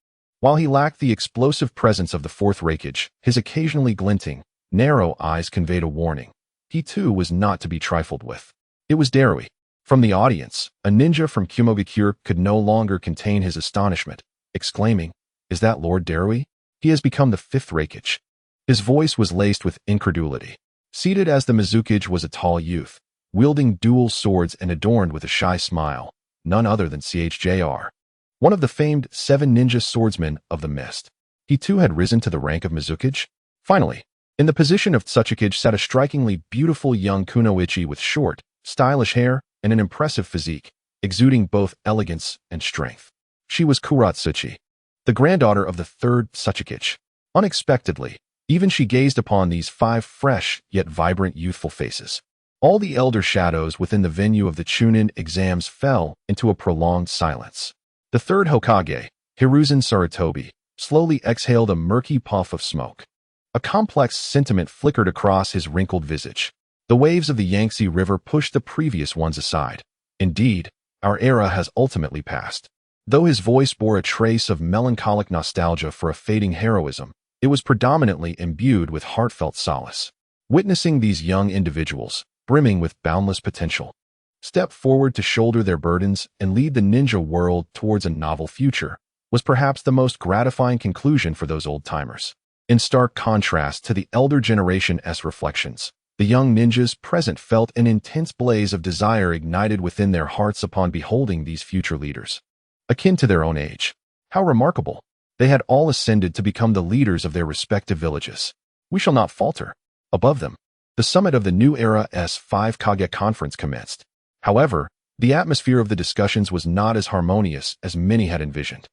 While he lacked the explosive presence of the 4th Raikage, his occasionally glinting, narrow eyes conveyed a warning. He too was not to be trifled with. It was Darui. From the audience, a ninja from Kumobikure could no longer contain his astonishment, exclaiming, "Is that Lord Darui? He has become the 5th Raikage." His voice was laced with incredulity. Seated as the Mizukage was a tall youth, wielding dual swords and adorned with a shy smile, none other than CHJR, one of the famed 7 ninja swordsmen of the mist. He too had risen to the rank of Mizukage. Finally, in the position of Tsuchikage sat a strikingly beautiful young kunoichi with short, stylish hair and an impressive physique, exuding both elegance and strength. She was Kuratsuchi, the granddaughter of the 3rd Tsuchikage. Unexpectedly, even she gazed upon these 5 fresh yet vibrant youthful faces. All the elder shadows within the venue of the Chuunin Exams fell into a prolonged silence. The 3rd Hokage, Hiruzen Sarutobi, slowly exhaled a murky puff of smoke. A complex sentiment flickered across his wrinkled visage. The waves of the Yangtze River pushed the previous ones aside. Indeed, our era has ultimately passed. Though his voice bore a trace of melancholic nostalgia for a fading heroism, it was predominantly imbued with heartfelt solace. Witnessing these young individuals, brimming with boundless potential, step forward to shoulder their burdens and lead the ninja world towards a novel future, was perhaps the most gratifying conclusion for those old-timers. In stark contrast to the elder generation's reflections, the young ninjas present felt an intense blaze of desire ignited within their hearts upon beholding these future leaders. Akin to their own age. How remarkable! They had all ascended to become the leaders of their respective villages. We shall not falter. Above them, the summit of the new era's 5 Kage conference commenced. However, The atmosphere of the discussions was not as harmonious as many had envisioned.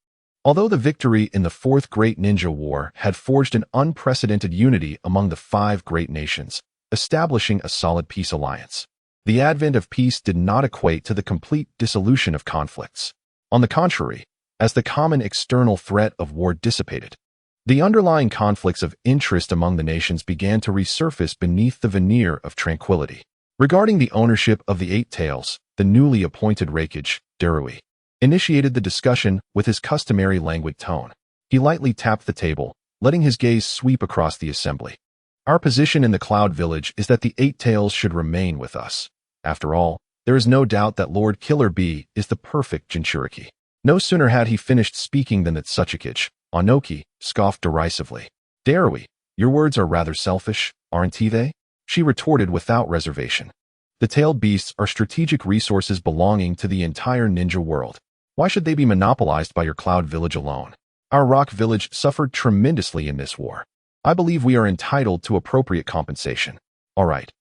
Although the victory in the Fourth Great Ninja War had forged an unprecedented unity among the 5 great nations, establishing a solid peace alliance, the advent of peace did not equate to the complete dissolution of conflicts. On the contrary, as the common external threat of war dissipated, the underlying conflicts of interest among the nations began to resurface beneath the veneer of tranquility. Regarding the ownership of the 8 Tails, the newly appointed Raikage, Darui, initiated the discussion with his customary languid tone. He lightly tapped the table, letting his gaze sweep across the assembly. Our position in the Cloud Village is that the 8 Tails should remain with us. After all, there is no doubt that Lord Killer Bee is the perfect Jinchuriki. No sooner had he finished speaking than that Tsuchikage, Onoki, scoffed derisively. Darui, your words are rather selfish, aren't they? She retorted without reservation. The tailed beasts are strategic resources belonging to the entire ninja world. Why should they be monopolized by your Cloud Village alone? Our Rock Village suffered tremendously in this war. I believe we are entitled to appropriate compensation. All right,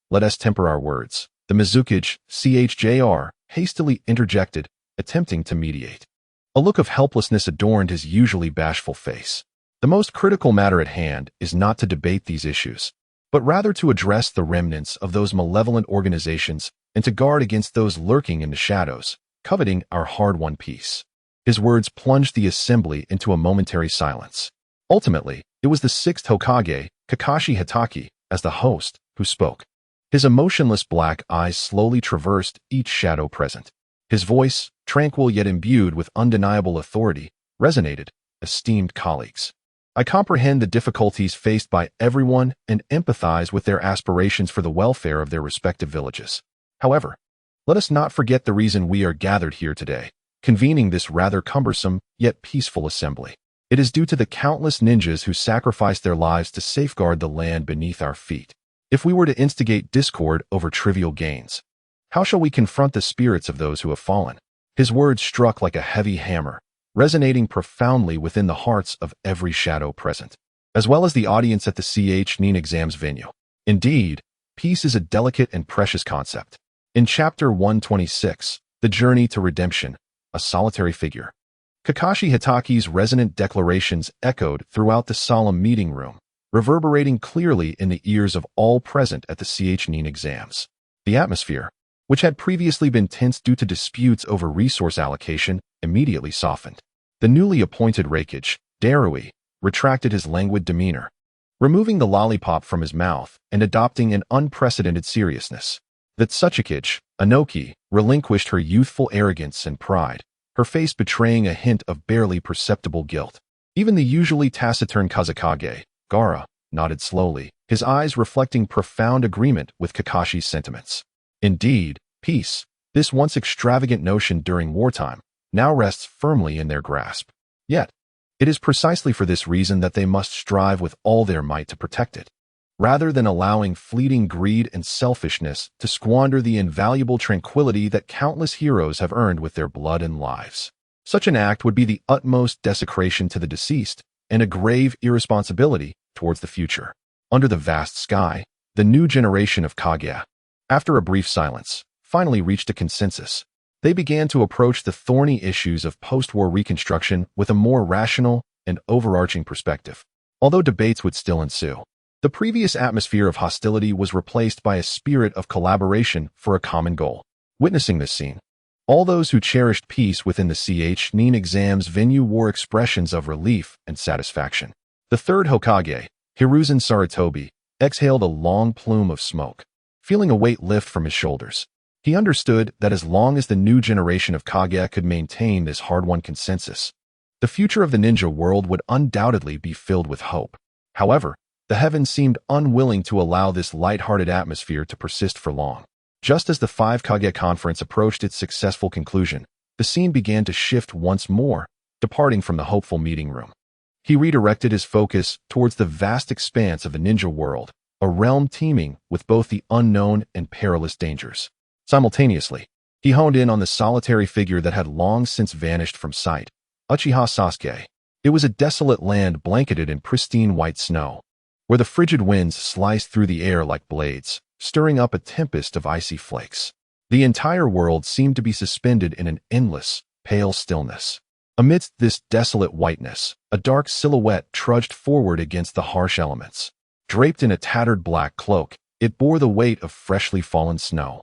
let us temper our words. The Mizukage, CHJR, hastily interjected, attempting to mediate. A look of helplessness adorned his usually bashful face. The most critical matter at hand is not to debate these issues, but rather to address the remnants of those malevolent organizations and to guard against those lurking in the shadows, coveting our hard-won peace. His words plunged the assembly into a momentary silence. Ultimately, it was the 6th Hokage, Kakashi Hatake, as the host, who spoke. His emotionless black eyes slowly traversed each shadow present. His voice, tranquil yet imbued with undeniable authority, resonated. Esteemed colleagues, I comprehend the difficulties faced by everyone and empathize with their aspirations for the welfare of their respective villages. However, let us not forget the reason we are gathered here today, convening this rather cumbersome yet peaceful assembly. It is due to the countless ninjas who sacrificed their lives to safeguard the land beneath our feet. If we were to instigate discord over trivial gains, how shall we confront the spirits of those who have fallen? His words struck like a heavy hammer, resonating profoundly within the hearts of every shadow present, as well as the audience at the Chuunin Exams venue. Indeed, peace is a delicate and precious concept. In Chapter 126, The Journey to Redemption, a solitary figure, Kakashi Hatake's resonant declarations echoed throughout the solemn meeting room, reverberating clearly in the ears of all present at the Chuunin Exams. The atmosphere, which had previously been tense due to disputes over resource allocation, immediately softened. The newly appointed Raikage, Darui, retracted his languid demeanor, removing the lollipop from his mouth and adopting an unprecedented seriousness. The Tsuchikage, Onoki, relinquished her youthful arrogance and pride, her face betraying a hint of barely perceptible guilt. Even the usually taciturn Kazekage, Gaara, nodded slowly, his eyes reflecting profound agreement with Kakashi's sentiments. Indeed, peace, this once extravagant notion during wartime, now rests firmly in their grasp. Yet, it is precisely for this reason that they must strive with all their might to protect it, rather than allowing fleeting greed and selfishness to squander the invaluable tranquility that countless heroes have earned with their blood and lives. Such an act would be the utmost desecration to the deceased and a grave irresponsibility towards the future. Under the vast sky, the new generation of Kage, after a brief silence, finally reached a consensus. They began to approach the thorny issues of post-war reconstruction with a more rational and overarching perspective. Although debates would still ensue, the previous atmosphere of hostility was replaced by a spirit of collaboration for a common goal. Witnessing this scene, all those who cherished peace within the Chuunin Exams venue wore expressions of relief and satisfaction. The third Hokage, Hiruzen Sarutobi, exhaled a long plume of smoke, feeling a weight lift from his shoulders. He understood that as long as the new generation of Kage could maintain this hard-won consensus, the future of the ninja world would undoubtedly be filled with hope. However, the heavens seemed unwilling to allow this light-hearted atmosphere to persist for long. Just as the 5 Kage conference approached its successful conclusion, the scene began to shift once more, departing from the hopeful meeting room. He redirected his focus towards the vast expanse of the ninja world, a realm teeming with both the unknown and perilous dangers. Simultaneously, he honed in on the solitary figure that had long since vanished from sight, Uchiha Sasuke. It was a desolate land blanketed in pristine white snow, where the frigid winds sliced through the air like blades, stirring up a tempest of icy flakes. The entire world seemed to be suspended in an endless, pale stillness. Amidst this desolate whiteness, a dark silhouette trudged forward against the harsh elements. Draped in a tattered black cloak, it bore the weight of freshly fallen snow,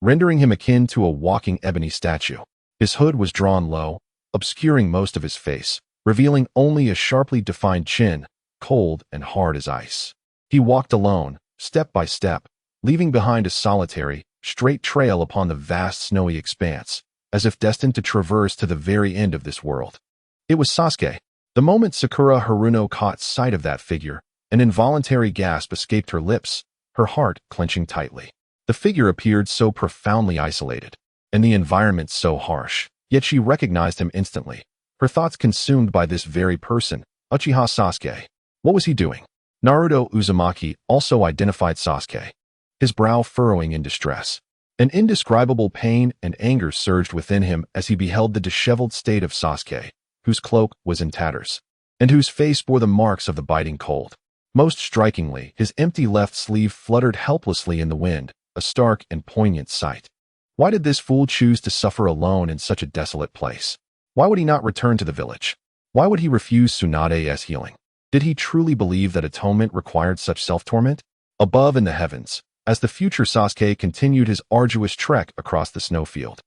rendering him akin to a walking ebony statue. His hood was drawn low, obscuring most of his face, revealing only a sharply defined chin, cold and hard as ice. He walked alone, step by step, leaving behind a solitary, straight trail upon the vast snowy expanse, as if destined to traverse to the very end of this world. It was Sasuke. The moment Sakura Haruno caught sight of that figure, an involuntary gasp escaped her lips, her heart clenching tightly. The figure appeared so profoundly isolated, and the environment so harsh, yet she recognized him instantly, her thoughts consumed by this very person, Uchiha Sasuke. What was he doing? Naruto Uzumaki also identified Sasuke, his brow furrowing in distress. An indescribable pain and anger surged within him as he beheld the disheveled state of Sasuke, whose cloak was in tatters, and whose face bore the marks of the biting cold. Most strikingly, his empty left sleeve fluttered helplessly in the wind, a stark and poignant sight. Why did this fool choose to suffer alone in such a desolate place? Why would he not return to the village? Why would he refuse Tsunade's healing? Did he truly believe that atonement required such self-torment? Above in the heavens, as the future Sasuke continued his arduous trek across the snowfield,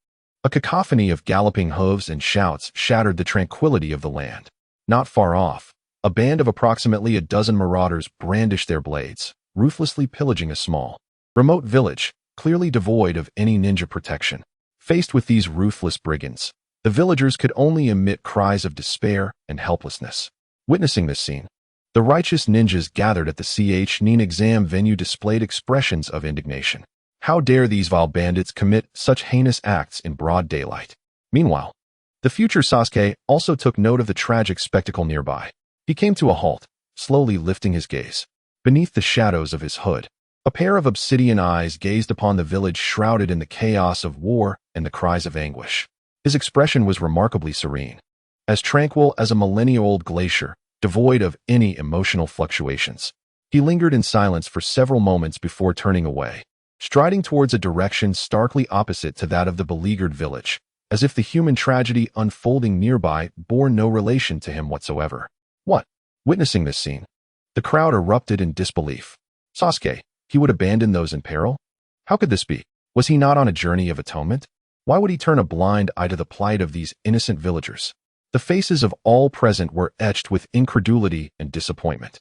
a cacophony of galloping hooves and shouts shattered the tranquility of the land. Not far off, a band of approximately a dozen marauders brandished their blades, ruthlessly pillaging a small, remote village, clearly devoid of any ninja protection. Faced with these ruthless brigands, the villagers could only emit cries of despair and helplessness. Witnessing this scene, the righteous ninjas gathered at the Chuunin exam venue displayed expressions of indignation. How dare these vile bandits commit such heinous acts in broad daylight? Meanwhile, the future Sasuke also took note of the tragic spectacle nearby. He came to a halt, slowly lifting his gaze. Beneath the shadows of his hood, a pair of obsidian eyes gazed upon the village shrouded in the chaos of war and the cries of anguish. His expression was remarkably serene, as tranquil as a millennia-old glacier, devoid of any emotional fluctuations. He lingered in silence for several moments before turning away, striding towards a direction starkly opposite to that of the beleaguered village, as if the human tragedy unfolding nearby bore no relation to him whatsoever. What? Witnessing this scene, the crowd erupted in disbelief. Sasuke, he would abandon those in peril? How could this be? Was he not on a journey of atonement? Why would he turn a blind eye to the plight of these innocent villagers? The faces of all present were etched with incredulity and disappointment.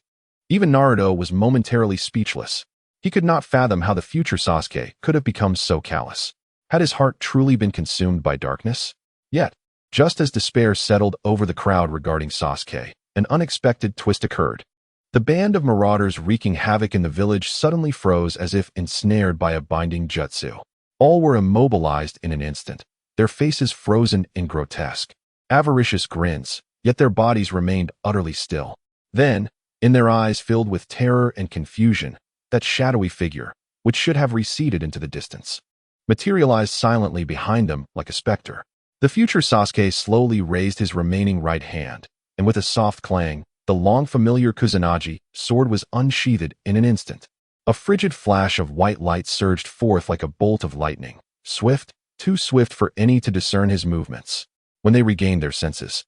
Even Naruto was momentarily speechless. He could not fathom how the future Sasuke could have become so callous. Had his heart truly been consumed by darkness? Yet, just as despair settled over the crowd regarding Sasuke, an unexpected twist occurred. The band of marauders wreaking havoc in the village suddenly froze as if ensnared by a binding jutsu. All were immobilized in an instant, their faces frozen in grotesque, avaricious grins, yet their bodies remained utterly still. Then, in their eyes filled with terror and confusion, that shadowy figure, which should have receded into the distance, materialized silently behind them like a specter. The future Sasuke slowly raised his remaining right hand, and with a soft clang, the long-familiar Kusanagi sword was unsheathed in an instant. A frigid flash of white light surged forth like a bolt of lightning, swift, too swift for any to discern his movements. When they regained their senses,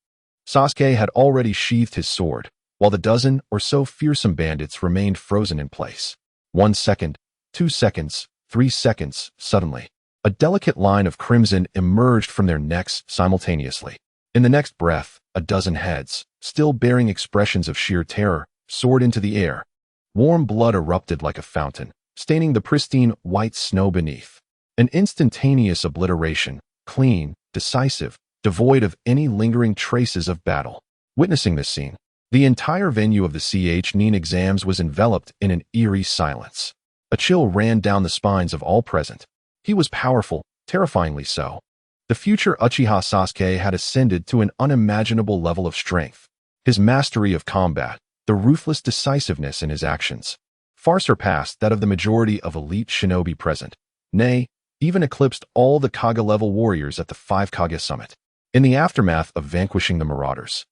Sasuke had already sheathed his sword, while the dozen or so fearsome bandits remained frozen in place. 1 second, 2 seconds, 3 seconds, suddenly, a delicate line of crimson emerged from their necks simultaneously. In the next breath, a dozen heads, still bearing expressions of sheer terror, soared into the air. Warm blood erupted like a fountain, staining the pristine white snow beneath. An instantaneous obliteration, clean, decisive, devoid of any lingering traces of battle. Witnessing this scene, the entire venue of the Chuunin exams was enveloped in an eerie silence. A chill ran down the spines of all present. He was powerful, terrifyingly so. The future Uchiha Sasuke had ascended to an unimaginable level of strength. His mastery of combat, the ruthless decisiveness in his actions, far surpassed that of the majority of elite shinobi present, nay, even eclipsed all the Kage-level warriors at the 5 Kage summit. In the aftermath of vanquishing the marauders,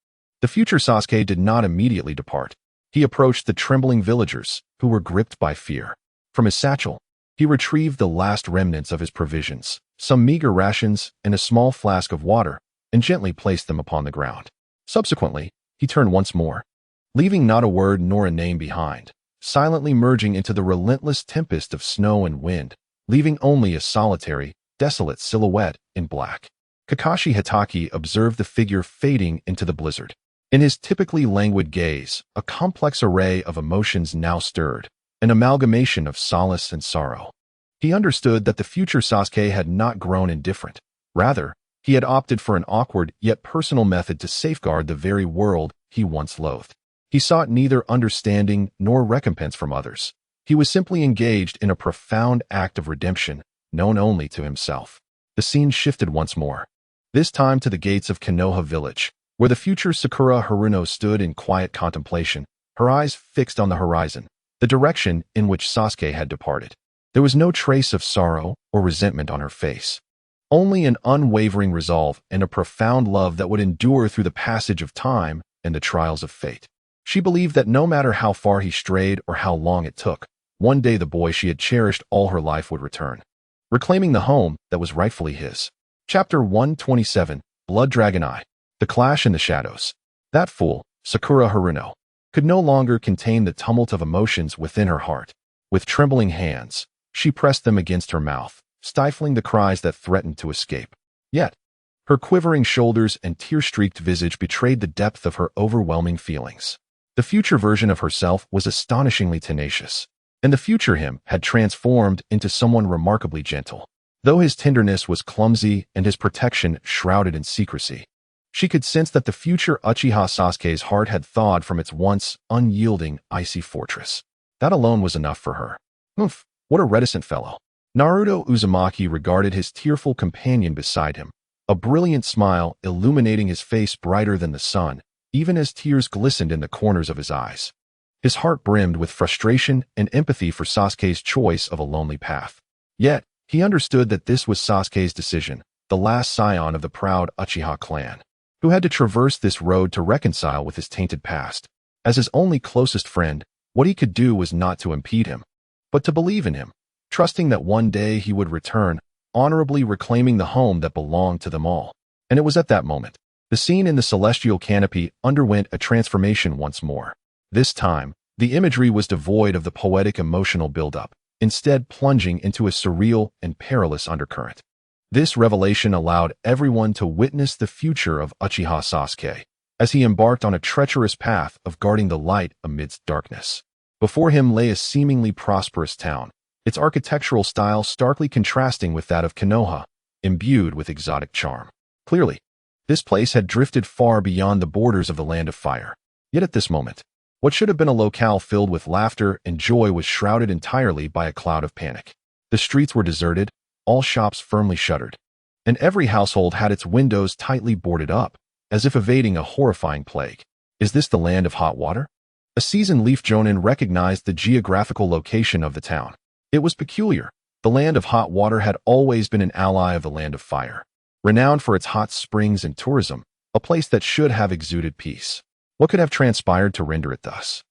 the future Sasuke did not immediately depart. He approached the trembling villagers, who were gripped by fear. From his satchel, He retrieved the last remnants of his provisions, some meager rations and a small flask of water, and gently placed them upon the ground. Subsequently, he turned once more, leaving not a word nor a name behind, silently merging into the relentless tempest of snow and wind, leaving only a solitary, desolate silhouette in black. Kakashi Hatake observed the figure fading into the blizzard. In his typically languid gaze, a complex array of emotions now stirred, an amalgamation of solace and sorrow. He understood that the future Sasuke had not grown indifferent. Rather, he had opted for an awkward yet personal method to safeguard the very world he once loathed. He sought neither understanding nor recompense from others. He was simply engaged in a profound act of redemption, known only to himself. The scene shifted once more, this time to the gates of Konoha village, where the future Sakura Haruno stood in quiet contemplation, her eyes fixed on the horizon, the direction in which Sasuke had departed. There was no trace of sorrow or resentment on her face, only an unwavering resolve and a profound love that would endure through the passage of time and the trials of fate. She believed that no matter how far he strayed or how long it took, one day the boy she had cherished all her life would return, reclaiming the home that was rightfully his. Chapter 127, Blood Dragon Eye. The Clash in the Shadows. That fool, Sakura Haruno, could no longer contain the tumult of emotions within her heart. With trembling hands, she pressed them against her mouth, stifling the cries that threatened to escape. Yet, her quivering shoulders and tear-streaked visage betrayed the depth of her overwhelming feelings. The future version of herself was astonishingly tenacious, and the future him had transformed into someone remarkably gentle. Though his tenderness was clumsy and his protection shrouded in secrecy, she could sense that the future Uchiha Sasuke's heart had thawed from its once unyielding, icy fortress. That alone was enough for her. Oof, what a reticent fellow. Naruto Uzumaki regarded his tearful companion beside him, a brilliant smile illuminating his face brighter than the sun, even as tears glistened in the corners of his eyes. His heart brimmed with frustration and empathy for Sasuke's choice of a lonely path. Yet, he understood that this was Sasuke's decision, the last scion of the proud Uchiha clan, who had to traverse this road to reconcile with his tainted past. As his only closest friend, what he could do was not to impede him, but to believe in him, trusting that one day he would return, honorably reclaiming the home that belonged to them all. And it was at that moment, the scene in the celestial canopy underwent a transformation once more. This time, the imagery was devoid of the poetic emotional buildup, instead plunging into a surreal and perilous undercurrent. This revelation allowed everyone to witness the future of Uchiha Sasuke, as he embarked on a treacherous path of guarding the light amidst darkness. Before him lay a seemingly prosperous town, its architectural style starkly contrasting with that of Konoha, imbued with exotic charm. Clearly, this place had drifted far beyond the borders of the Land of Fire. Yet at this moment, what should have been a locale filled with laughter and joy was shrouded entirely by a cloud of panic. The streets were deserted, all shops firmly shuttered, and every household had its windows tightly boarded up, as if evading a horrifying plague. Is this the land of hot water? A seasoned Leaf Jonin recognized the geographical location of the town. It was peculiar. The land of hot water had always been an ally of the land of fire, renowned for its hot springs and tourism, a place that should have exuded peace. What could have transpired to render it thus?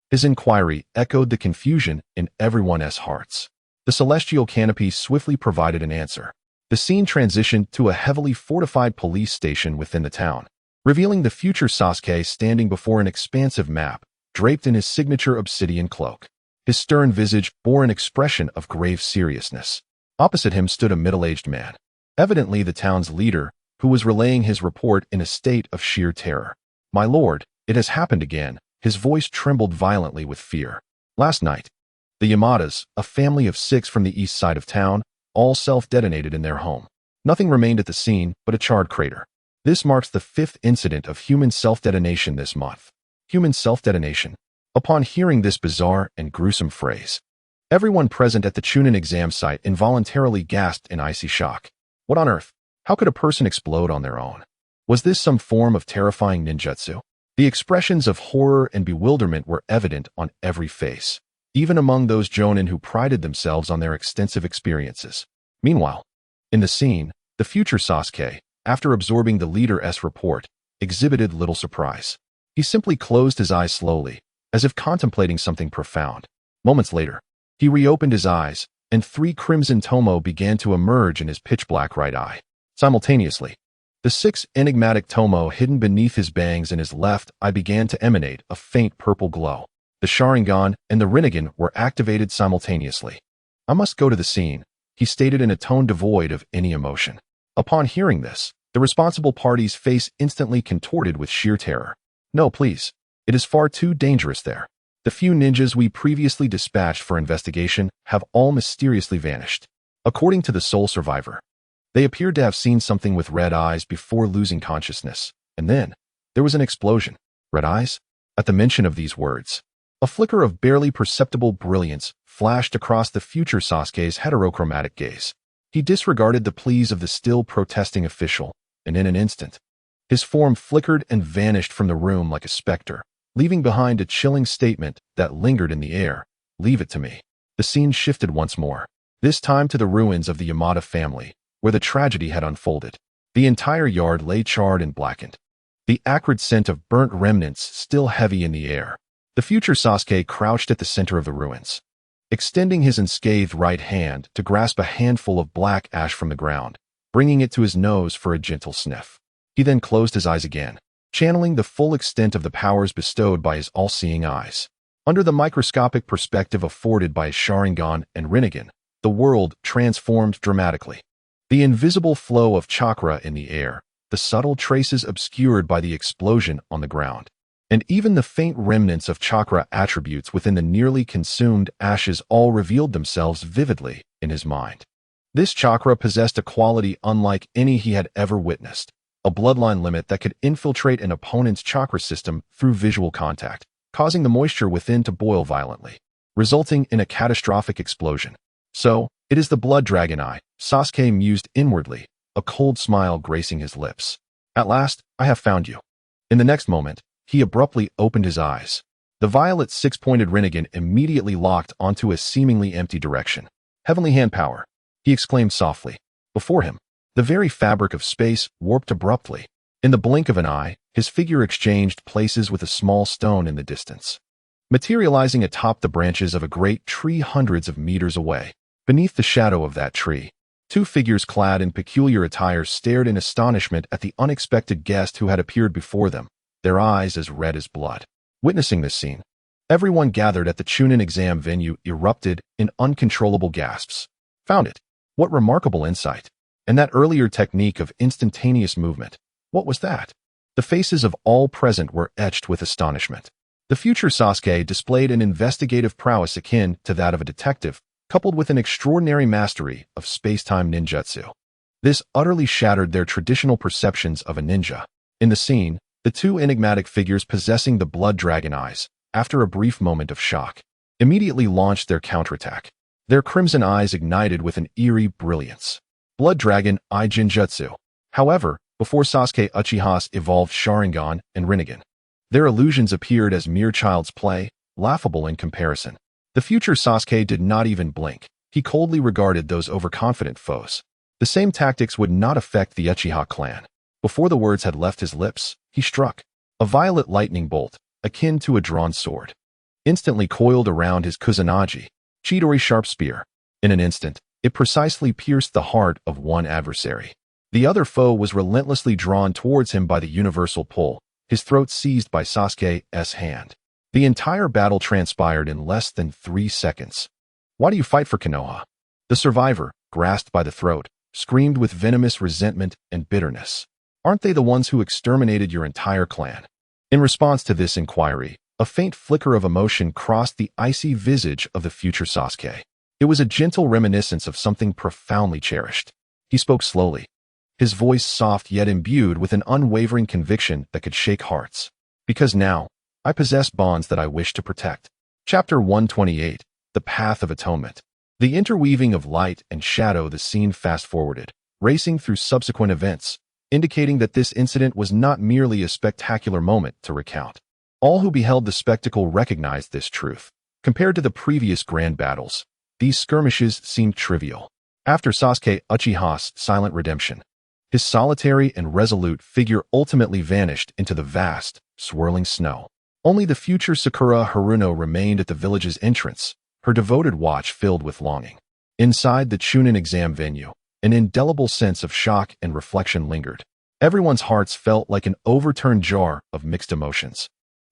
His inquiry echoed the confusion in everyone's hearts. The celestial canopy swiftly provided an answer. The scene transitioned to a heavily fortified police station within the town, revealing the future Sasuke standing before an expansive map, draped in his signature obsidian cloak. His stern visage bore an expression of grave seriousness. Opposite him stood a middle-aged man, evidently the town's leader, who was relaying his report in a state of sheer terror. "My lord, it has happened again." His voice trembled violently with fear. "Last night, the Yamadas, a family of 6 from the east side of town, all self-detonated in their home. Nothing remained at the scene but a charred crater. This marks the 5th incident of human self-detonation this month." Human self-detonation. Upon hearing this bizarre and gruesome phrase, everyone present at the Chuunin Exam site involuntarily gasped in icy shock. What on earth? How could a person explode on their own? Was this some form of terrifying ninjutsu? The expressions of horror and bewilderment were evident on every face, even among those Jonin who prided themselves on their extensive experiences. Meanwhile, in the scene, the future Sasuke, after absorbing the leader's report, exhibited little surprise. He simply closed his eyes slowly, as if contemplating something profound. Moments later, he reopened his eyes, and 3 crimson tomo began to emerge in his pitch-black right eye. Simultaneously, the 6 enigmatic tomo hidden beneath his bangs in his left eye began to emanate a faint purple glow. The Sharingan and the Rinnegan were activated simultaneously. "I must go to the scene," he stated in a tone devoid of any emotion. Upon hearing this, the responsible party's face instantly contorted with sheer terror. "No, please. It is far too dangerous there. The few ninjas we previously dispatched for investigation have all mysteriously vanished." According to the sole survivor, they appeared to have seen something with red eyes before losing consciousness, and then there was an explosion. Red eyes? At the mention of these words, a flicker of barely perceptible brilliance flashed across the future Sasuke's heterochromatic gaze. He disregarded the pleas of the still protesting official, and in an instant, his form flickered and vanished from the room like a specter, leaving behind a chilling statement that lingered in the air. "Leave it to me." The scene shifted once more, this time to the ruins of the Yamada family, where the tragedy had unfolded. The entire yard lay charred and blackened, the acrid scent of burnt remnants still heavy in the air. The future Sasuke crouched at the center of the ruins, extending his unscathed right hand to grasp a handful of black ash from the ground, bringing it to his nose for a gentle sniff. He then closed his eyes again, channeling the full extent of the powers bestowed by his all-seeing eyes. Under the microscopic perspective afforded by his Sharingan and Rinnegan, the world transformed dramatically. The invisible flow of chakra in the air, the subtle traces obscured by the explosion on the ground, and even the faint remnants of chakra attributes within the nearly consumed ashes all revealed themselves vividly in his mind. This chakra possessed a quality unlike any he had ever witnessed, a bloodline limit that could infiltrate an opponent's chakra system through visual contact, causing the moisture within to boil violently, resulting in a catastrophic explosion. "So, it is the blood dragon eye," Sasuke mused inwardly, a cold smile gracing his lips. "At last, I have found you." In the next moment, he abruptly opened his eyes. The violet 6-pointed Rinnegan immediately locked onto a seemingly empty direction. "Heavenly hand power," he exclaimed softly. Before him, the very fabric of space warped abruptly. In the blink of an eye, his figure exchanged places with a small stone in the distance, materializing atop the branches of a great tree hundreds of meters away. Beneath the shadow of that tree, 2 figures clad in peculiar attire stared in astonishment at the unexpected guest who had appeared before them, their eyes as red as blood. Witnessing this scene, everyone gathered at the Chuunin exam venue erupted in uncontrollable gasps. "Found it. What remarkable insight. And that earlier technique of instantaneous movement. What was that?" The faces of all present were etched with astonishment. The future Sasuke displayed an investigative prowess akin to that of a detective, coupled with an extraordinary mastery of space-time ninjutsu. This utterly shattered their traditional perceptions of a ninja. In the scene, the 2 enigmatic figures possessing the blood dragon eyes, after a brief moment of shock, immediately launched their counterattack. Their crimson eyes ignited with an eerie brilliance. Blood dragon eye Jinjutsu. However, before Sasuke Uchiha's evolved Sharingan and Rinnegan, their illusions appeared as mere child's play, laughable in comparison. The future Sasuke did not even blink. He coldly regarded those overconfident foes. The same tactics would not affect the Uchiha clan. Before the words had left his lips, he struck. A violet lightning bolt, akin to a drawn sword, instantly coiled around his Kusanagi, Chidori sharp spear. In an instant, it precisely pierced the heart of one adversary. The other foe was relentlessly drawn towards him by the universal pull, his throat seized by Sasuke's hand. The entire battle transpired in less than 3 seconds. "Why do you fight for Konoha?" The survivor, grasped by the throat, screamed with venomous resentment and bitterness. "Aren't they the ones who exterminated your entire clan?" In response to this inquiry, a faint flicker of emotion crossed the icy visage of the future Sasuke. It was a gentle reminiscence of something profoundly cherished. He spoke slowly, his voice soft yet imbued with an unwavering conviction that could shake hearts. "Because now, I possess bonds that I wish to protect." Chapter 128, The Path of Atonement. The interweaving of light and shadow, the scene fast-forwarded, racing through subsequent events, indicating that this incident was not merely a spectacular moment to recount. All who beheld the spectacle recognized this truth. Compared to the previous grand battles, these skirmishes seemed trivial. After Sasuke Uchiha's silent redemption, his solitary and resolute figure ultimately vanished into the vast, swirling snow. Only the future Sakura Haruno remained at the village's entrance, her devoted watch filled with longing. Inside the Chuunin exam venue, an indelible sense of shock and reflection lingered. Everyone's hearts felt like an overturned jar of mixed emotions.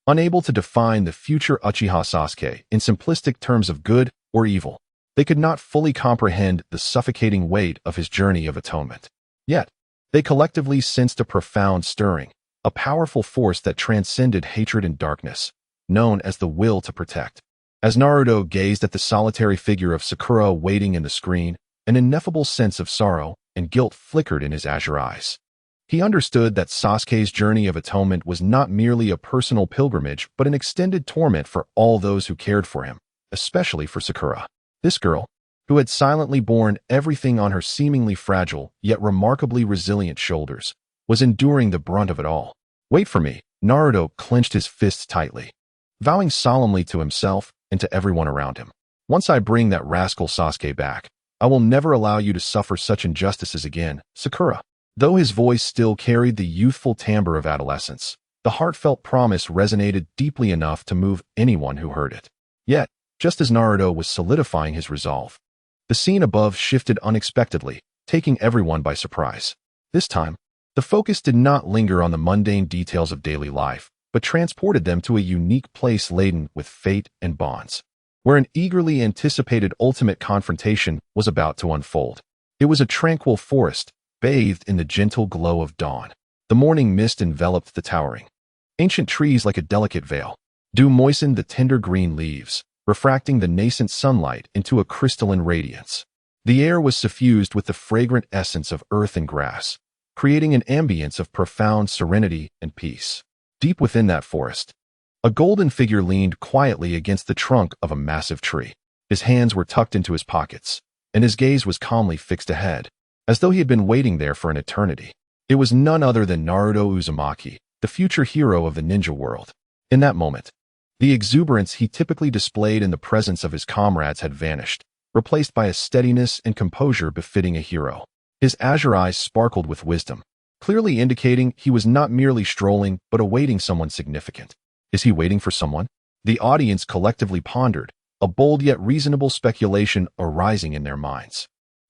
Unable to define the future Uchiha Sasuke in simplistic terms of good or evil, they could not fully comprehend the suffocating weight of his journey of atonement. Yet, they collectively sensed a profound stirring, a powerful force that transcended hatred and darkness, known as the will to protect. As Naruto gazed at the solitary figure of Sakura waiting in the screen, an ineffable sense of sorrow and guilt flickered in his azure eyes. He understood that Sasuke's journey of atonement was not merely a personal pilgrimage but an extended torment for all those who cared for him, especially for Sakura. This girl, who had silently borne everything on her seemingly fragile yet remarkably resilient shoulders, was enduring the brunt of it all. Wait for me, Naruto clenched his fists tightly, vowing solemnly to himself and to everyone around him. Once I bring that rascal Sasuke back, I will never allow you to suffer such injustices again, Sakura. Though his voice still carried the youthful timbre of adolescence, the heartfelt promise resonated deeply enough to move anyone who heard it. Yet, just as Naruto was solidifying his resolve, the scene above shifted unexpectedly, taking everyone by surprise. This time, the focus did not linger on the mundane details of daily life, but transported them to a unique place laden with fate and bonds, where an eagerly anticipated ultimate confrontation was about to unfold. It was a tranquil forest, bathed in the gentle glow of dawn. The morning mist enveloped the towering ancient trees like a delicate veil. Dew moistened the tender green leaves, refracting the nascent sunlight into a crystalline radiance. The air was suffused with the fragrant essence of earth and grass, creating an ambience of profound serenity and peace. Deep within that forest, a golden figure leaned quietly against the trunk of a massive tree. His hands were tucked into his pockets, and his gaze was calmly fixed ahead, as though he had been waiting there for an eternity. It was none other than Naruto Uzumaki, the future hero of the ninja world. In that moment, the exuberance he typically displayed in the presence of his comrades had vanished, replaced by a steadiness and composure befitting a hero. His azure eyes sparkled with wisdom, clearly indicating he was not merely strolling but awaiting someone significant. Is he waiting for someone? The audience collectively pondered, a bold yet reasonable speculation arising in their minds.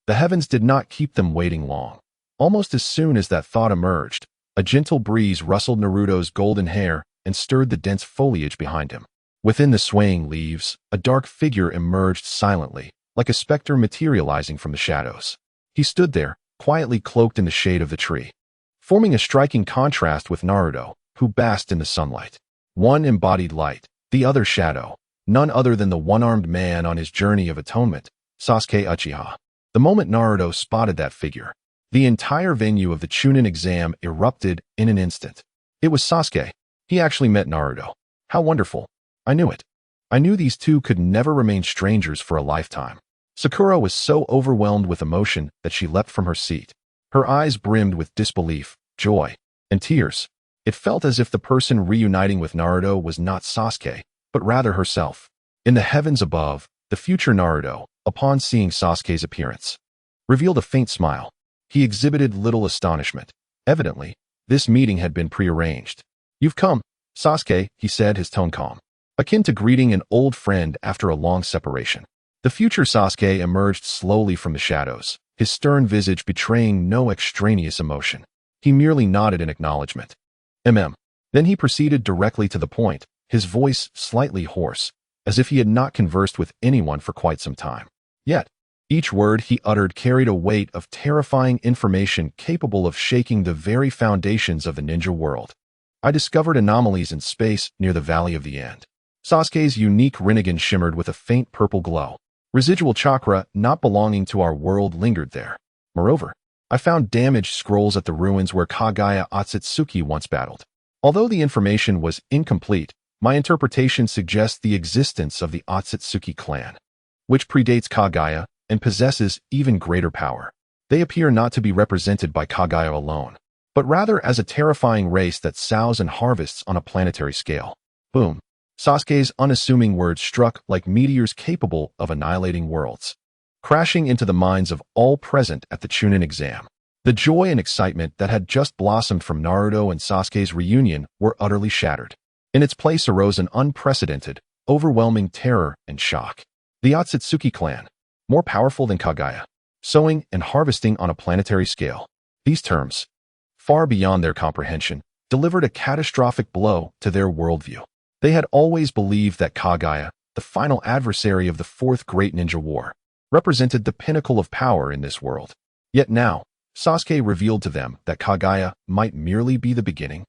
The heavens did not keep them waiting long. Almost as soon as that thought emerged, a gentle breeze rustled Naruto's golden hair and stirred the dense foliage behind him. Within the swaying leaves, a dark figure emerged silently, like a specter materializing from the shadows. He stood there, quietly cloaked in the shade of the tree, forming a striking contrast with Naruto, who basked in the sunlight. One embodied light, the other shadow, none other than the one-armed man on his journey of atonement, Sasuke Uchiha. The moment Naruto spotted that figure, the entire venue of the Chuunin exam erupted in an instant. It was Sasuke. He actually met Naruto. How wonderful. I knew it. I knew these two could never remain strangers for a lifetime. Sakura was so overwhelmed with emotion that she leapt from her seat. Her eyes brimmed with disbelief, joy, and tears. It felt as if the person reuniting with Naruto was not Sasuke, but rather herself. In the heavens above, the future Naruto, upon seeing Sasuke's appearance, revealed a faint smile. He exhibited little astonishment. Evidently, this meeting had been prearranged. You've come, Sasuke, he said, his tone calm, akin to greeting an old friend after a long separation. The future Sasuke emerged slowly from the shadows, his stern visage betraying no extraneous emotion. He merely nodded in acknowledgement. Then he proceeded directly to the point, his voice slightly hoarse, as if he had not conversed with anyone for quite some time. Yet, each word he uttered carried a weight of terrifying information capable of shaking the very foundations of the ninja world. I discovered anomalies in space near the Valley of the End. Sasuke's unique Rinnegan shimmered with a faint purple glow. Residual chakra not belonging to our world lingered there. Moreover, I found damaged scrolls at the ruins where Kagaya Otsutsuki once battled. Although the information was incomplete, my interpretation suggests the existence of the Otsutsuki clan, which predates Kagaya and possesses even greater power. They appear not to be represented by Kagaya alone, but rather as a terrifying race that sows and harvests on a planetary scale. Boom. Sasuke's unassuming words struck like meteors capable of annihilating worlds, crashing into the minds of all present at the Chuunin exam. The joy and excitement that had just blossomed from Naruto and Sasuke's reunion were utterly shattered. In its place arose an unprecedented, overwhelming terror and shock. The Otsutsuki clan. more powerful than Kagaya, sowing and harvesting on a planetary scale. These terms, far beyond their comprehension, delivered a catastrophic blow to their worldview. They had always believed that Kagaya, the final adversary of the Fourth Great Ninja War, represented the pinnacle of power in this world. Yet now, Sasuke revealed to them that Kagaya might merely be the beginning.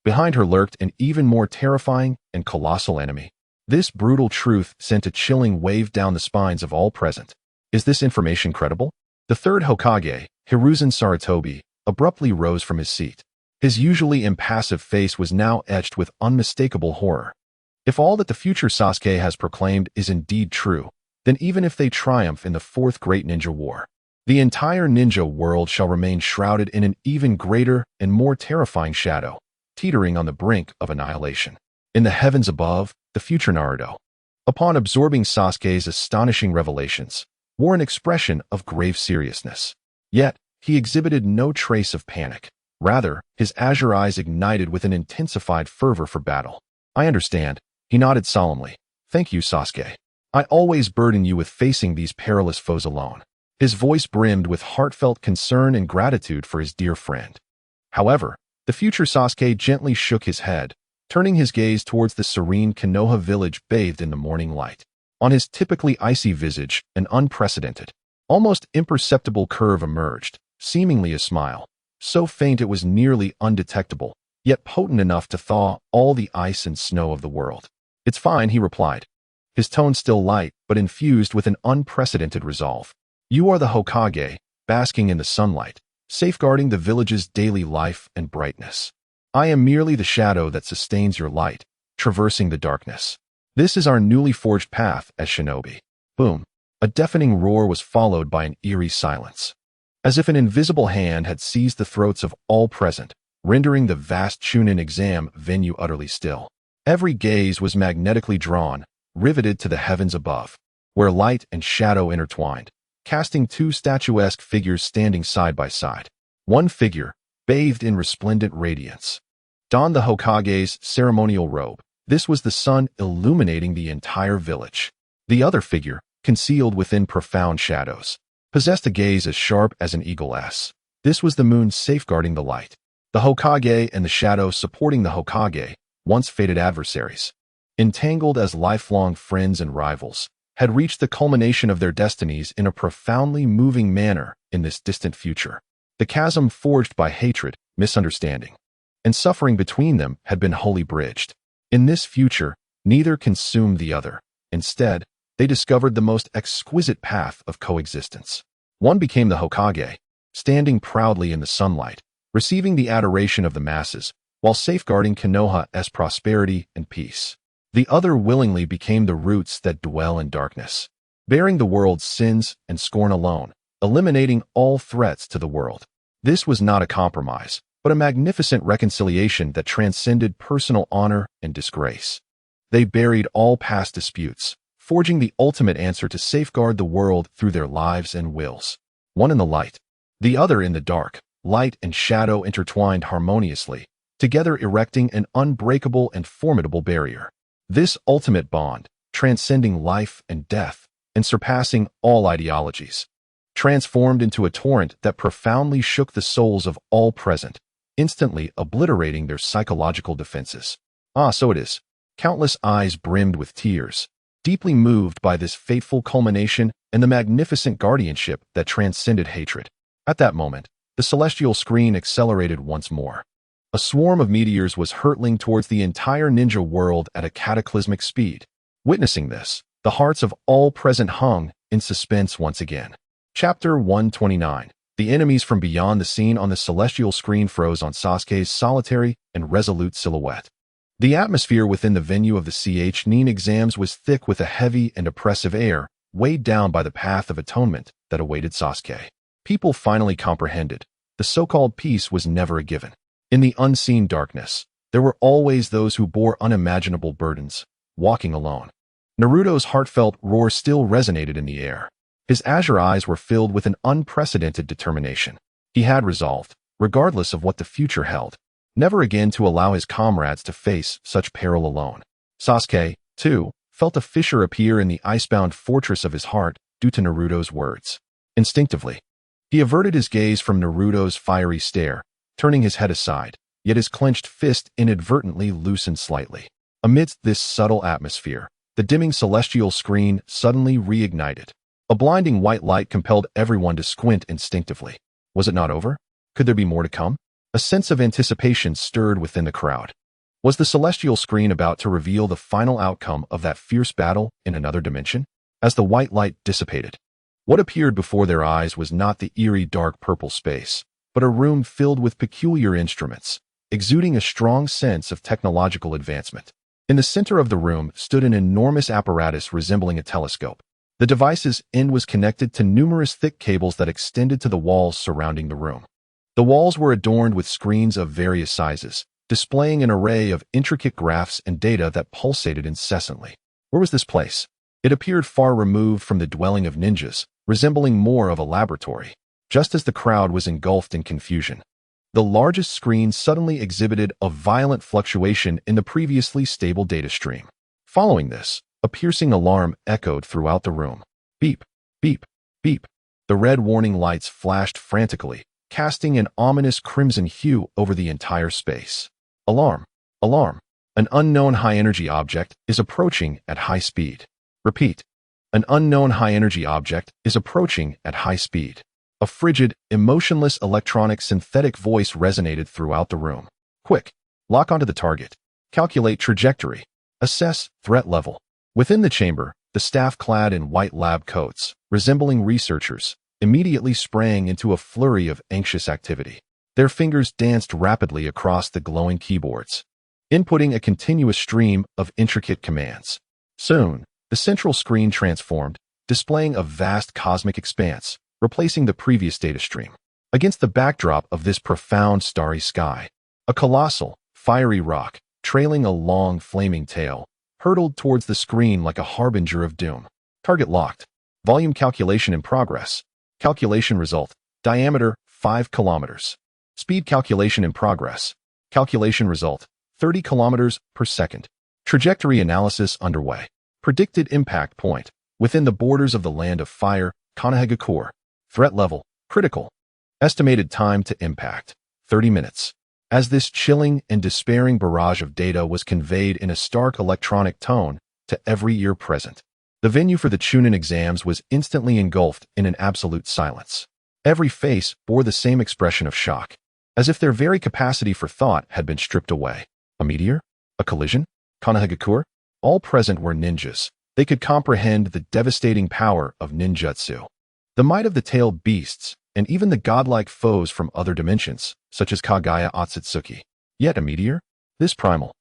Behind her lurked an even more terrifying and colossal enemy. This brutal truth sent a chilling wave down the spines of all present. Is this information credible? The third Hokage, Hiruzen Sarutobi, abruptly rose from his seat. His usually impassive face was now etched with unmistakable horror. If all that the future Sasuke has proclaimed is indeed true, then even if they triumph in the Fourth Great Ninja War, the entire ninja world shall remain shrouded in an even greater and more terrifying shadow, teetering on the brink of annihilation. In the heavens above, the future Naruto, upon absorbing Sasuke's astonishing revelations, wore an expression of grave seriousness. Yet, he exhibited no trace of panic. Rather, his azure eyes ignited with an intensified fervor for battle. I understand, he nodded solemnly. Thank you, Sasuke. I always burden you with facing these perilous foes alone. His voice brimmed with heartfelt concern and gratitude for his dear friend. However, the future Sasuke gently shook his head, turning his gaze towards the serene Konoha village bathed in the morning light. On his typically icy visage, an unprecedented, almost imperceptible curve emerged, seemingly a smile, so faint it was nearly undetectable, yet potent enough to thaw all the ice and snow of the world. It's fine, he replied, his tone still light but infused with an unprecedented resolve. You are the Hokage, basking in the sunlight, safeguarding the village's daily life and brightness. I am merely the shadow that sustains your light, traversing the darkness. This is our newly forged path as shinobi. Boom. A deafening roar was followed by an eerie silence. As if an invisible hand had seized the throats of all present, rendering the vast Chuunin Exam venue utterly still. Every gaze was magnetically drawn, riveted to the heavens above, where light and shadow intertwined, casting two statuesque figures standing side by side. One figure, bathed in resplendent radiance, donned the Hokage's ceremonial robe. This was the sun illuminating the entire village. The other figure, concealed within profound shadows, possessed a gaze as sharp as an eagle's. This was the moon safeguarding the light. The Hokage and the shadow supporting the Hokage, once fated adversaries, entangled as lifelong friends and rivals, had reached the culmination of their destinies in a profoundly moving manner in this distant future. The chasm forged by hatred, misunderstanding, and suffering between them had been wholly bridged. In this future, neither consumed the other. Instead, they discovered the most exquisite path of coexistence. One became the Hokage, standing proudly in the sunlight, receiving the adoration of the masses, while safeguarding Konoha's prosperity and peace. The other willingly became the roots that dwell in darkness, bearing the world's sins and scorn alone, eliminating all threats to the world. This was not a compromise, but a magnificent reconciliation that transcended personal honor and disgrace. They buried all past disputes, forging the ultimate answer to safeguard the world through their lives and wills. One in the light, the other in the dark, light and shadow intertwined harmoniously, together erecting an unbreakable and formidable barrier. This ultimate bond, transcending life and death, and surpassing all ideologies, transformed into a torrent that profoundly shook the souls of all present, instantly obliterating their psychological defenses. Ah, so it is. Countless eyes brimmed with tears, deeply moved by this fateful culmination and the magnificent guardianship that transcended hatred. At that moment, the celestial screen accelerated once more. A swarm of meteors was hurtling towards the entire ninja world at a cataclysmic speed. Witnessing this, the hearts of all present hung in suspense once again. Chapter 129. The enemies from beyond the scene on the celestial screen froze on Sasuke's solitary and resolute silhouette. The atmosphere within the venue of the Chuunin Exams was thick with a heavy and oppressive air, weighed down by the path of atonement that awaited Sasuke. People finally comprehended. The so-called peace was never a given. In the unseen darkness, there were always those who bore unimaginable burdens, walking alone. Naruto's heartfelt roar still resonated in the air. His azure eyes were filled with an unprecedented determination. He had resolved, regardless of what the future held, never again to allow his comrades to face such peril alone. Sasuke, too, felt a fissure appear in the icebound fortress of his heart, due to Naruto's words. Instinctively, he averted his gaze from Naruto's fiery stare, turning his head aside, yet his clenched fist inadvertently loosened slightly. Amidst this subtle atmosphere, the dimming celestial screen suddenly reignited. A blinding white light compelled everyone to squint instinctively. Was it not over? Could there be more to come? A sense of anticipation stirred within the crowd. Was the celestial screen about to reveal the final outcome of that fierce battle in another dimension? As the white light dissipated, what appeared before their eyes was not the eerie dark purple space, but a room filled with peculiar instruments, exuding a strong sense of technological advancement. In the center of the room stood an enormous apparatus resembling a telescope. The device's end was connected to numerous thick cables that extended to the walls surrounding the room. The walls were adorned with screens of various sizes, displaying an array of intricate graphs and data that pulsated incessantly. Where was this place? It appeared far removed from the dwelling of ninjas, resembling more of a laboratory. Just as the crowd was engulfed in confusion, the largest screen suddenly exhibited a violent fluctuation in the previously stable data stream. Following this, a piercing alarm echoed throughout the room. Beep, beep, beep. The red warning lights flashed frantically, casting an ominous crimson hue over the entire space. Alarm, alarm. An unknown high-energy object is approaching at high speed. Repeat. An unknown high-energy object is approaching at high speed. A frigid, emotionless electronic synthetic voice resonated throughout the room. Quick, lock onto the target. Calculate trajectory. Assess threat level. Within the chamber, the staff clad in white lab coats, resembling researchers, immediately sprang into a flurry of anxious activity. Their fingers danced rapidly across the glowing keyboards, inputting a continuous stream of intricate commands. Soon, the central screen transformed, displaying a vast cosmic expanse, replacing the previous data stream. Against the backdrop of this profound starry sky, a colossal, fiery rock, trailing a long, flaming tail, hurtled towards the screen like a harbinger of doom. Target locked. Volume calculation in progress. Calculation result. Diameter, 5 kilometers. Speed calculation in progress. Calculation result, 30 kilometers per second. Trajectory analysis underway. Predicted impact point. Within the borders of the land of fire, Konoha. Threat level, critical. Estimated time to impact, 30 minutes. As this chilling and despairing barrage of data was conveyed in a stark electronic tone to every ear present, the venue for the Chuunin Exams was instantly engulfed in an absolute silence. Every face bore the same expression of shock, as if their very capacity for thought had been stripped away. A meteor? A collision? Konoha? All present were ninjas. They could comprehend the devastating power of ninjutsu. The might of the tailed beasts, and even the godlike foes from other dimensions, such as Kaguya Otsutsuki. Yet a meteor? This primal,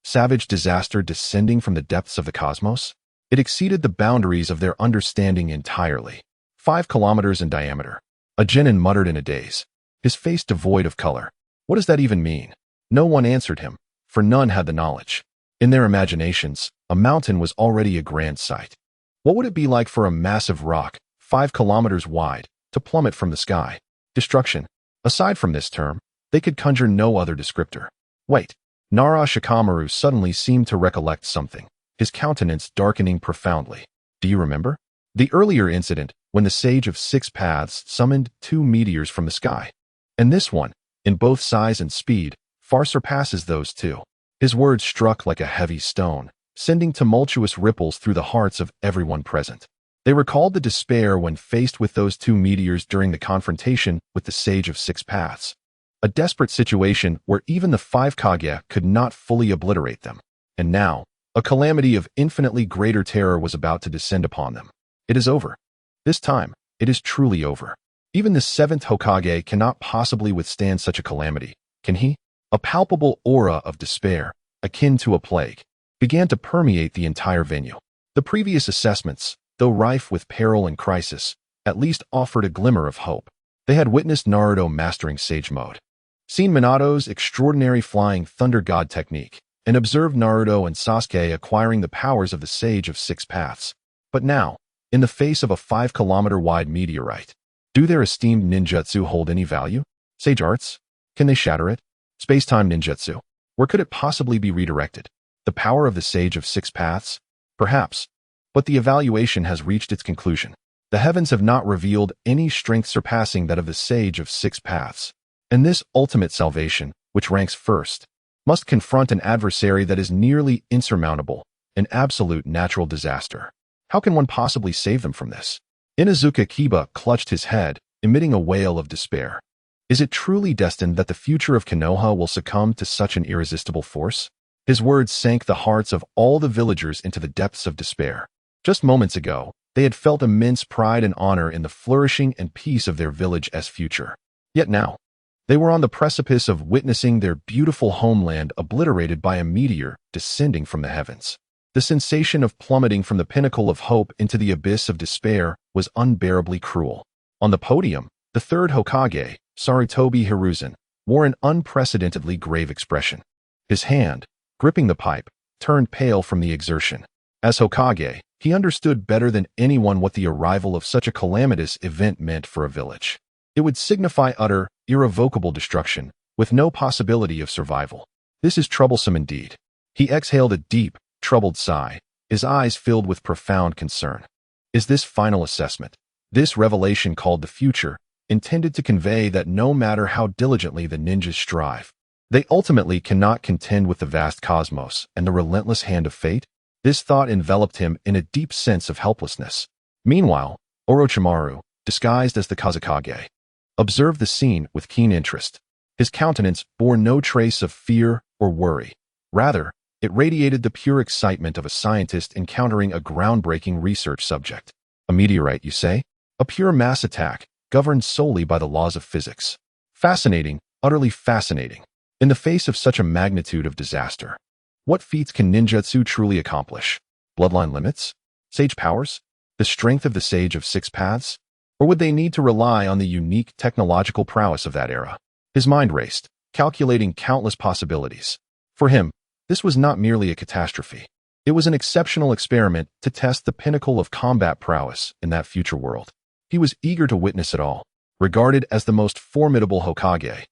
savage disaster descending from the depths of the cosmos? It exceeded the boundaries of their understanding entirely. 5 kilometers in diameter. A genin muttered in a daze, his face devoid of color. What does that even mean? No one answered him, for none had the knowledge. In their imaginations, a mountain was already a grand sight. What would it be like for a massive rock, 5 kilometers wide, to plummet from the sky? Destruction. Aside from this term, they could conjure no other descriptor. Wait. Orochimaru suddenly seemed to recollect something, his countenance darkening profoundly. Do you remember? The earlier incident, when the Sage of Six Paths summoned 2 meteors from the sky. And this one, in both size and speed, far surpasses those 2. His words struck like a heavy stone, sending tumultuous ripples through the hearts of everyone present. They recalled the despair when faced with those 2 meteors during the confrontation with the Sage of Six Paths. A desperate situation where even the 5 Kage could not fully obliterate them. And now, a calamity of infinitely greater terror was about to descend upon them. It is over. This time, it is truly over. Even the 7th Hokage cannot possibly withstand such a calamity, can he? A palpable aura of despair, akin to a plague, began to permeate the entire venue. The previous assessments, though rife with peril and crisis, at least offered a glimmer of hope. They had witnessed Naruto mastering Sage Mode, seen Minato's extraordinary flying Thunder God technique, and observed Naruto and Sasuke acquiring the powers of the Sage of Six Paths. But now, in the face of a 5-kilometer-wide meteorite, do their esteemed ninjutsu hold any value? Sage arts? Can they shatter it? Space-time ninjutsu? Where could it possibly be redirected? The power of the Sage of Six Paths? Perhaps. But the evaluation has reached its conclusion. The heavens have not revealed any strength surpassing that of the Sage of Six Paths. And this ultimate salvation, which ranks first, must confront an adversary that is nearly insurmountable, an absolute natural disaster. How can one possibly save them from this? Inuzuka Kiba clutched his head, emitting a wail of despair. Is it truly destined that the future of Konoha will succumb to such an irresistible force? His words sank the hearts of all the villagers into the depths of despair. Just moments ago, they had felt immense pride and honor in the flourishing and peace of their village's future. Yet now, they were on the precipice of witnessing their beautiful homeland obliterated by a meteor descending from the heavens. The sensation of plummeting from the pinnacle of hope into the abyss of despair was unbearably cruel. On the podium, the third Hokage, Sarutobi Hiruzen, wore an unprecedentedly grave expression. His hand, gripping the pipe, turned pale from the exertion. As Hokage, he understood better than anyone what the arrival of such a calamitous event meant for a village. It would signify utter, irrevocable destruction, with no possibility of survival. This is troublesome indeed. He exhaled a deep, troubled sigh, his eyes filled with profound concern. Is this final assessment, this revelation called the future, intended to convey that no matter how diligently the ninjas strive, they ultimately cannot contend with the vast cosmos and the relentless hand of fate? This thought enveloped him in a deep sense of helplessness. Meanwhile, Orochimaru, disguised as the Kazekage, observed the scene with keen interest. His countenance bore no trace of fear or worry. Rather, it radiated the pure excitement of a scientist encountering a groundbreaking research subject. A meteorite, you say? A pure mass attack, governed solely by the laws of physics. Fascinating, utterly fascinating. In the face of such a magnitude of disaster, what feats can ninjutsu truly accomplish? Bloodline limits? Sage powers? The strength of the Sage of Six Paths? Or would they need to rely on the unique technological prowess of that era? His mind raced, calculating countless possibilities. For him, this was not merely a catastrophe. It was an exceptional experiment to test the pinnacle of combat prowess in that future world. He was eager to witness it all. Regarded as the most formidable Hokage,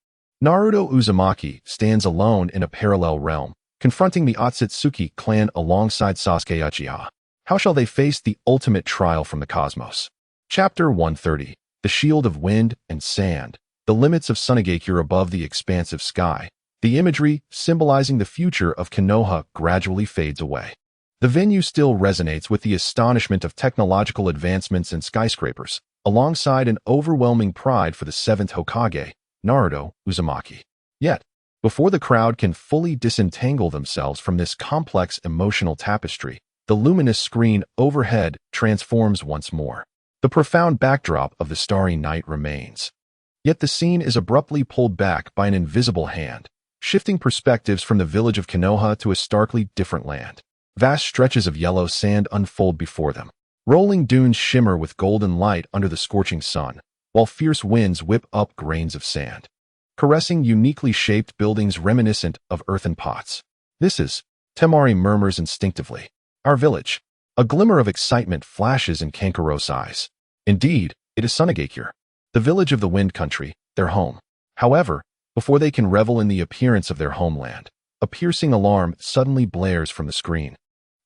Naruto Uzumaki stands alone in a parallel realm, confronting the Otsutsuki clan alongside Sasuke Uchiha. How shall they face the ultimate trial from the cosmos? Chapter 130, The Shield of Wind and Sand, the limits of Sunagakure above the expansive sky. The imagery, symbolizing the future of Konoha, gradually fades away. The venue still resonates with the astonishment of technological advancements and skyscrapers, alongside an overwhelming pride for the seventh Hokage, Naruto Uzumaki. Yet, before the crowd can fully disentangle themselves from this complex emotional tapestry, the luminous screen overhead transforms once more. The profound backdrop of the starry night remains. Yet the scene is abruptly pulled back by an invisible hand, shifting perspectives from the village of Konoha to a starkly different land. Vast stretches of yellow sand unfold before them. Rolling dunes shimmer with golden light under the scorching sun, while fierce winds whip up grains of sand, caressing uniquely shaped buildings reminiscent of earthen pots. This is, Temari murmurs instinctively, our village. A glimmer of excitement flashes in Kankaro's eyes. Indeed, it is Sunagakure, the village of the Wind Country, their home. However, before they can revel in the appearance of their homeland, a piercing alarm suddenly blares from the screen,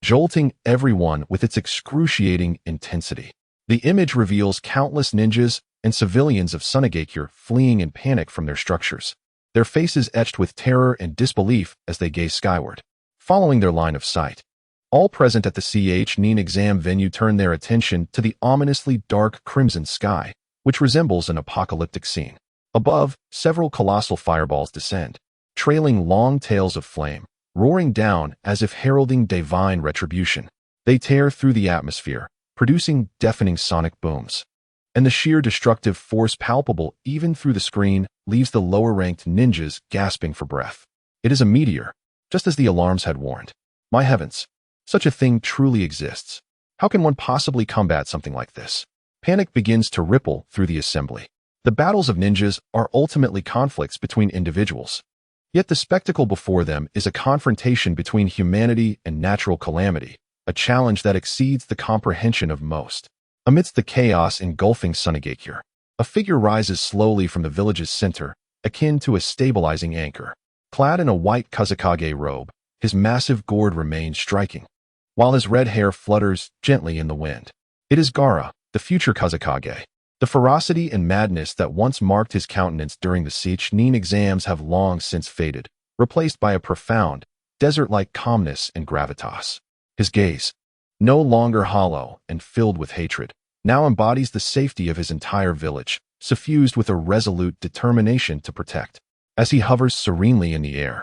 jolting everyone with its excruciating intensity. The image reveals countless ninjas and civilians of Sunagakure fleeing in panic from their structures, their faces etched with terror and disbelief as they gaze skyward, following their line of sight. All present at the Chuunin Exam venue turn their attention to the ominously dark crimson sky, which resembles an apocalyptic scene. Above, several colossal fireballs descend, trailing long tails of flame, roaring down as if heralding divine retribution. They tear through the atmosphere, producing deafening sonic booms. And the sheer destructive force palpable even through the screen leaves the lower-ranked ninjas gasping for breath. It is a meteor, just as the alarms had warned. My heavens, such a thing truly exists. How can one possibly combat something like this? Panic begins to ripple through the assembly. The battles of ninjas are ultimately conflicts between individuals. Yet the spectacle before them is a confrontation between humanity and natural calamity, a challenge that exceeds the comprehension of most. Amidst the chaos engulfing Sunagakure, a figure rises slowly from the village's center, akin to a stabilizing anchor. Clad in a white Kazekage robe, his massive gourd remains striking, while his red hair flutters gently in the wind. It is Gaara, the the future Kazekage. The ferocity and madness that once marked his countenance during the Chuunin exams have long since faded, replaced by a profound, desert-like calmness and gravitas. His gaze, no longer hollow and filled with hatred, now embodies the safety of his entire village, suffused with a resolute determination to protect. As he hovers serenely in the air,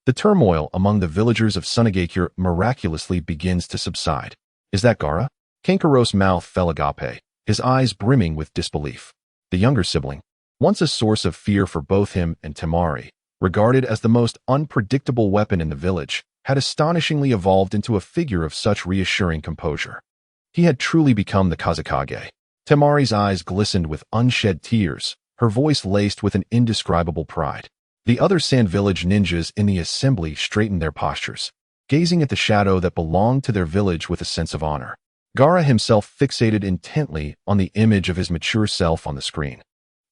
the turmoil among the villagers of Sunagakure miraculously begins to subside. Is that Gaara? Kankaro's mouth fell agape, his eyes brimming with disbelief. The younger sibling, once a source of fear for both him and Temari, regarded as the most unpredictable weapon in the village, had astonishingly evolved into a figure of such reassuring composure. He had truly become the Kazekage. Temari's eyes glistened with unshed tears, her voice laced with an indescribable pride. The other Sand Village ninjas in the assembly straightened their postures, gazing at the shadow that belonged to their village with a sense of honor. Gaara himself fixated intently on the image of his mature self on the screen.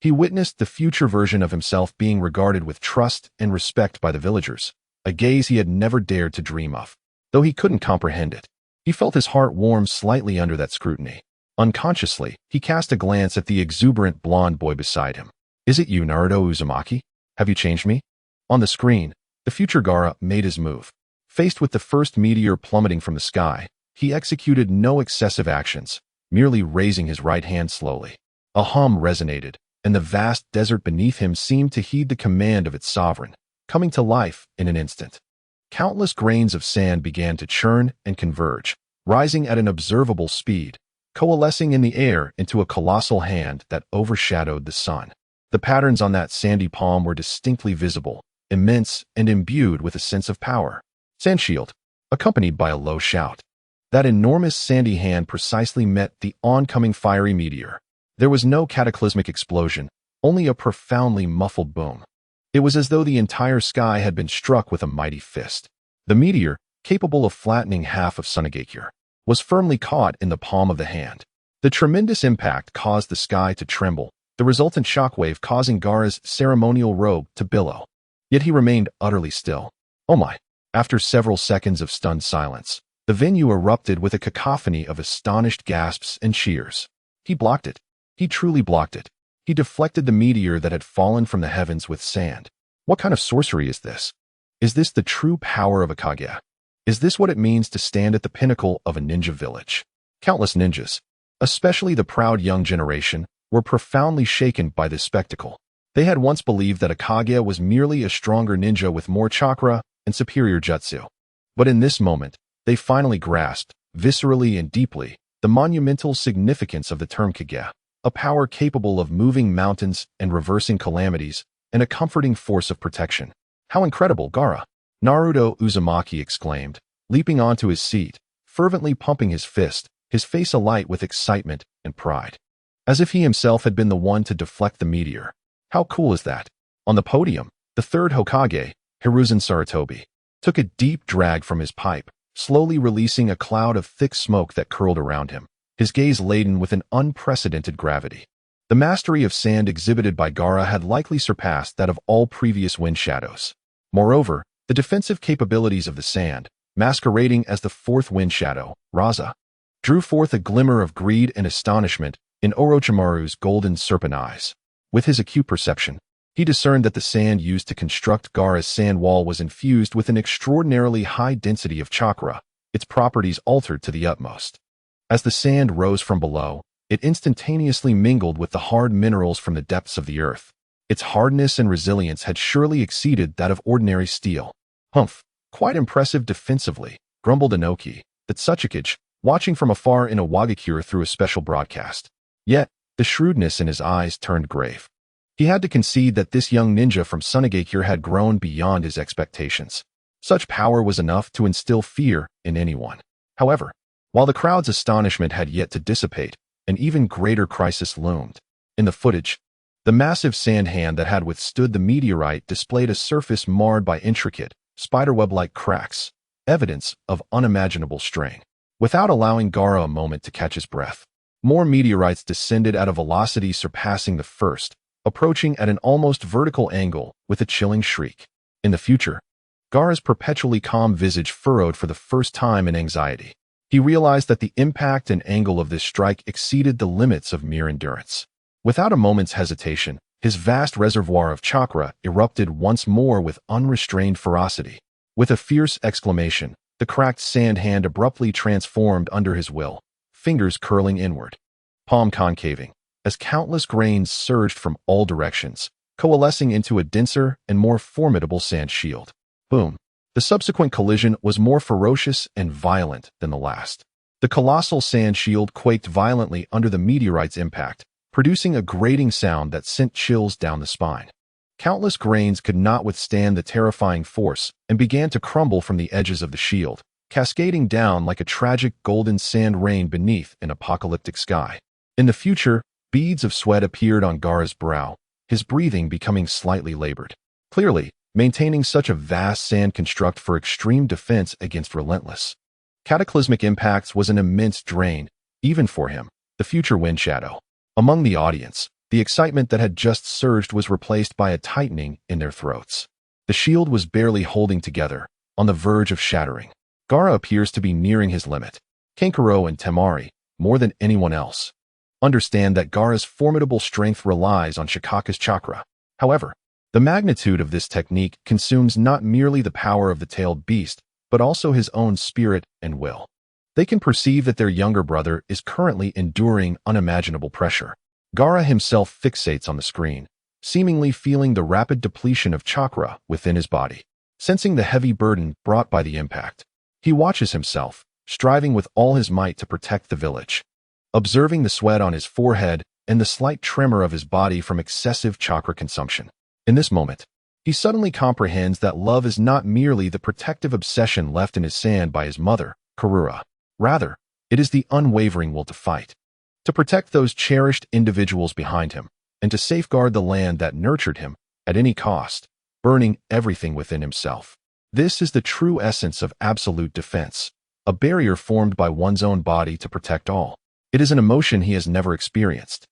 He witnessed the future version of himself being regarded with trust and respect by the villagers, a gaze he had never dared to dream of. Though he couldn't comprehend it, he felt his heart warm slightly under that scrutiny. Unconsciously, he cast a glance at the exuberant blonde boy beside him. Is it you, Naruto Uzumaki? Have you changed me? On the screen, the future Gaara made his move. Faced with the first meteor plummeting from the sky, he executed no excessive actions, merely raising his right hand slowly. A hum resonated, and the vast desert beneath him seemed to heed the command of its sovereign, coming to life in an instant. Countless grains of sand began to churn and converge, rising at an observable speed, coalescing in the air into a colossal hand that overshadowed the sun. The patterns on that sandy palm were distinctly visible, immense and imbued with a sense of power. Sand shield, accompanied by a low shout. That enormous sandy hand precisely met the oncoming fiery meteor. There was no cataclysmic explosion, only a profoundly muffled boom. It was as though the entire sky had been struck with a mighty fist. The meteor, capable of flattening half of Sunagakure, was firmly caught in the palm of the hand. The tremendous impact caused the sky to tremble, the resultant shockwave causing Gaara's ceremonial robe to billow. Yet he remained utterly still. Oh my! After several seconds of stunned silence, the venue erupted with a cacophony of astonished gasps and cheers. He blocked it. He truly blocked it. He deflected the meteor that had fallen from the heavens with sand. What kind of sorcery is this? Is this the true power of a Kage? Is this what it means to stand at the pinnacle of a ninja village? Countless ninjas, especially the proud young generation, were profoundly shaken by this spectacle. They had once believed that a Kage was merely a stronger ninja with more chakra and superior jutsu. But in this moment, they finally grasped, viscerally and deeply, the monumental significance of the term Kage, a power capable of moving mountains and reversing calamities, and a comforting force of protection. How incredible, Gaara! Naruto Uzumaki exclaimed, leaping onto his seat, fervently pumping his fist, his face alight with excitement and pride. As if he himself had been the one to deflect the meteor. How cool is that? On the podium, the third Hokage, Hiruzen Sarutobi, took a deep drag from his pipe, slowly releasing a cloud of thick smoke that curled around him, his gaze laden with an unprecedented gravity. The mastery of sand exhibited by Gaara had likely surpassed that of all previous wind shadows. Moreover, the defensive capabilities of the sand, masquerading as the fourth wind shadow, Raza, drew forth a glimmer of greed and astonishment in Orochimaru's golden serpent eyes. With his acute perception, he discerned that the sand used to construct Gaara's sand wall was infused with an extraordinarily high density of chakra, its properties altered to the utmost. As the sand rose from below, it instantaneously mingled with the hard minerals from the depths of the earth. Its hardness and resilience had surely exceeded that of ordinary steel. Humph, quite impressive defensively, grumbled Inoki, the Tsuchikage, watching from afar in a Wagakure through a special broadcast. Yet, the shrewdness in his eyes turned grave. He had to concede that this young ninja from Sunagakure had grown beyond his expectations. Such power was enough to instill fear in anyone. However, while the crowd's astonishment had yet to dissipate, an even greater crisis loomed. In the footage, the massive sand hand that had withstood the meteorite displayed a surface marred by intricate, spiderweb-like cracks, evidence of unimaginable strain. Without allowing Gaara a moment to catch his breath, more meteorites descended at a velocity surpassing the first, approaching at an almost vertical angle with a chilling shriek. In the future, Gaara's perpetually calm visage furrowed for the first time in anxiety. He realized that the impact and angle of this strike exceeded the limits of mere endurance. Without a moment's hesitation, his vast reservoir of chakra erupted once more with unrestrained ferocity. With a fierce exclamation, the cracked sand hand abruptly transformed under his will, fingers curling inward, palm concaving, as countless grains surged from all directions, coalescing into a denser and more formidable sand shield. Boom! The subsequent collision was more ferocious and violent than the last. The colossal sand shield quaked violently under the meteorite's impact, producing a grating sound that sent chills down the spine. Countless grains could not withstand the terrifying force and began to crumble from the edges of the shield, cascading down like a tragic golden sand rain beneath an apocalyptic sky. In the future, beads of sweat appeared on Gaara's brow, his breathing becoming slightly labored. Clearly, maintaining such a vast sand construct for extreme defense against relentless cataclysmic impacts was an immense drain, even for him, the future wind shadow. Among the audience, the excitement that had just surged was replaced by a tightening in their throats. The shield was barely holding together, on the verge of shattering. Gaara appears to be nearing his limit. Kankuro and Temari, more than anyone else, understand that Gaara's formidable strength relies on Shikaka's chakra. However, the magnitude of this technique consumes not merely the power of the tailed beast, but also his own spirit and will. They can perceive that their younger brother is currently enduring unimaginable pressure. Gaara himself fixates on the screen, seemingly feeling the rapid depletion of chakra within his body. Sensing the heavy burden brought by the impact, he watches himself, striving with all his might to protect the village. Observing the sweat on his forehead and the slight tremor of his body from excessive chakra consumption. In this moment, he suddenly comprehends that love is not merely the protective obsession left in his sand by his mother, Karura. Rather, it is the unwavering will to fight, to protect those cherished individuals behind him, and to safeguard the land that nurtured him at any cost, burning everything within himself. This is the true essence of absolute defense, a barrier formed by one's own body to protect all. It is an emotion he has never experienced,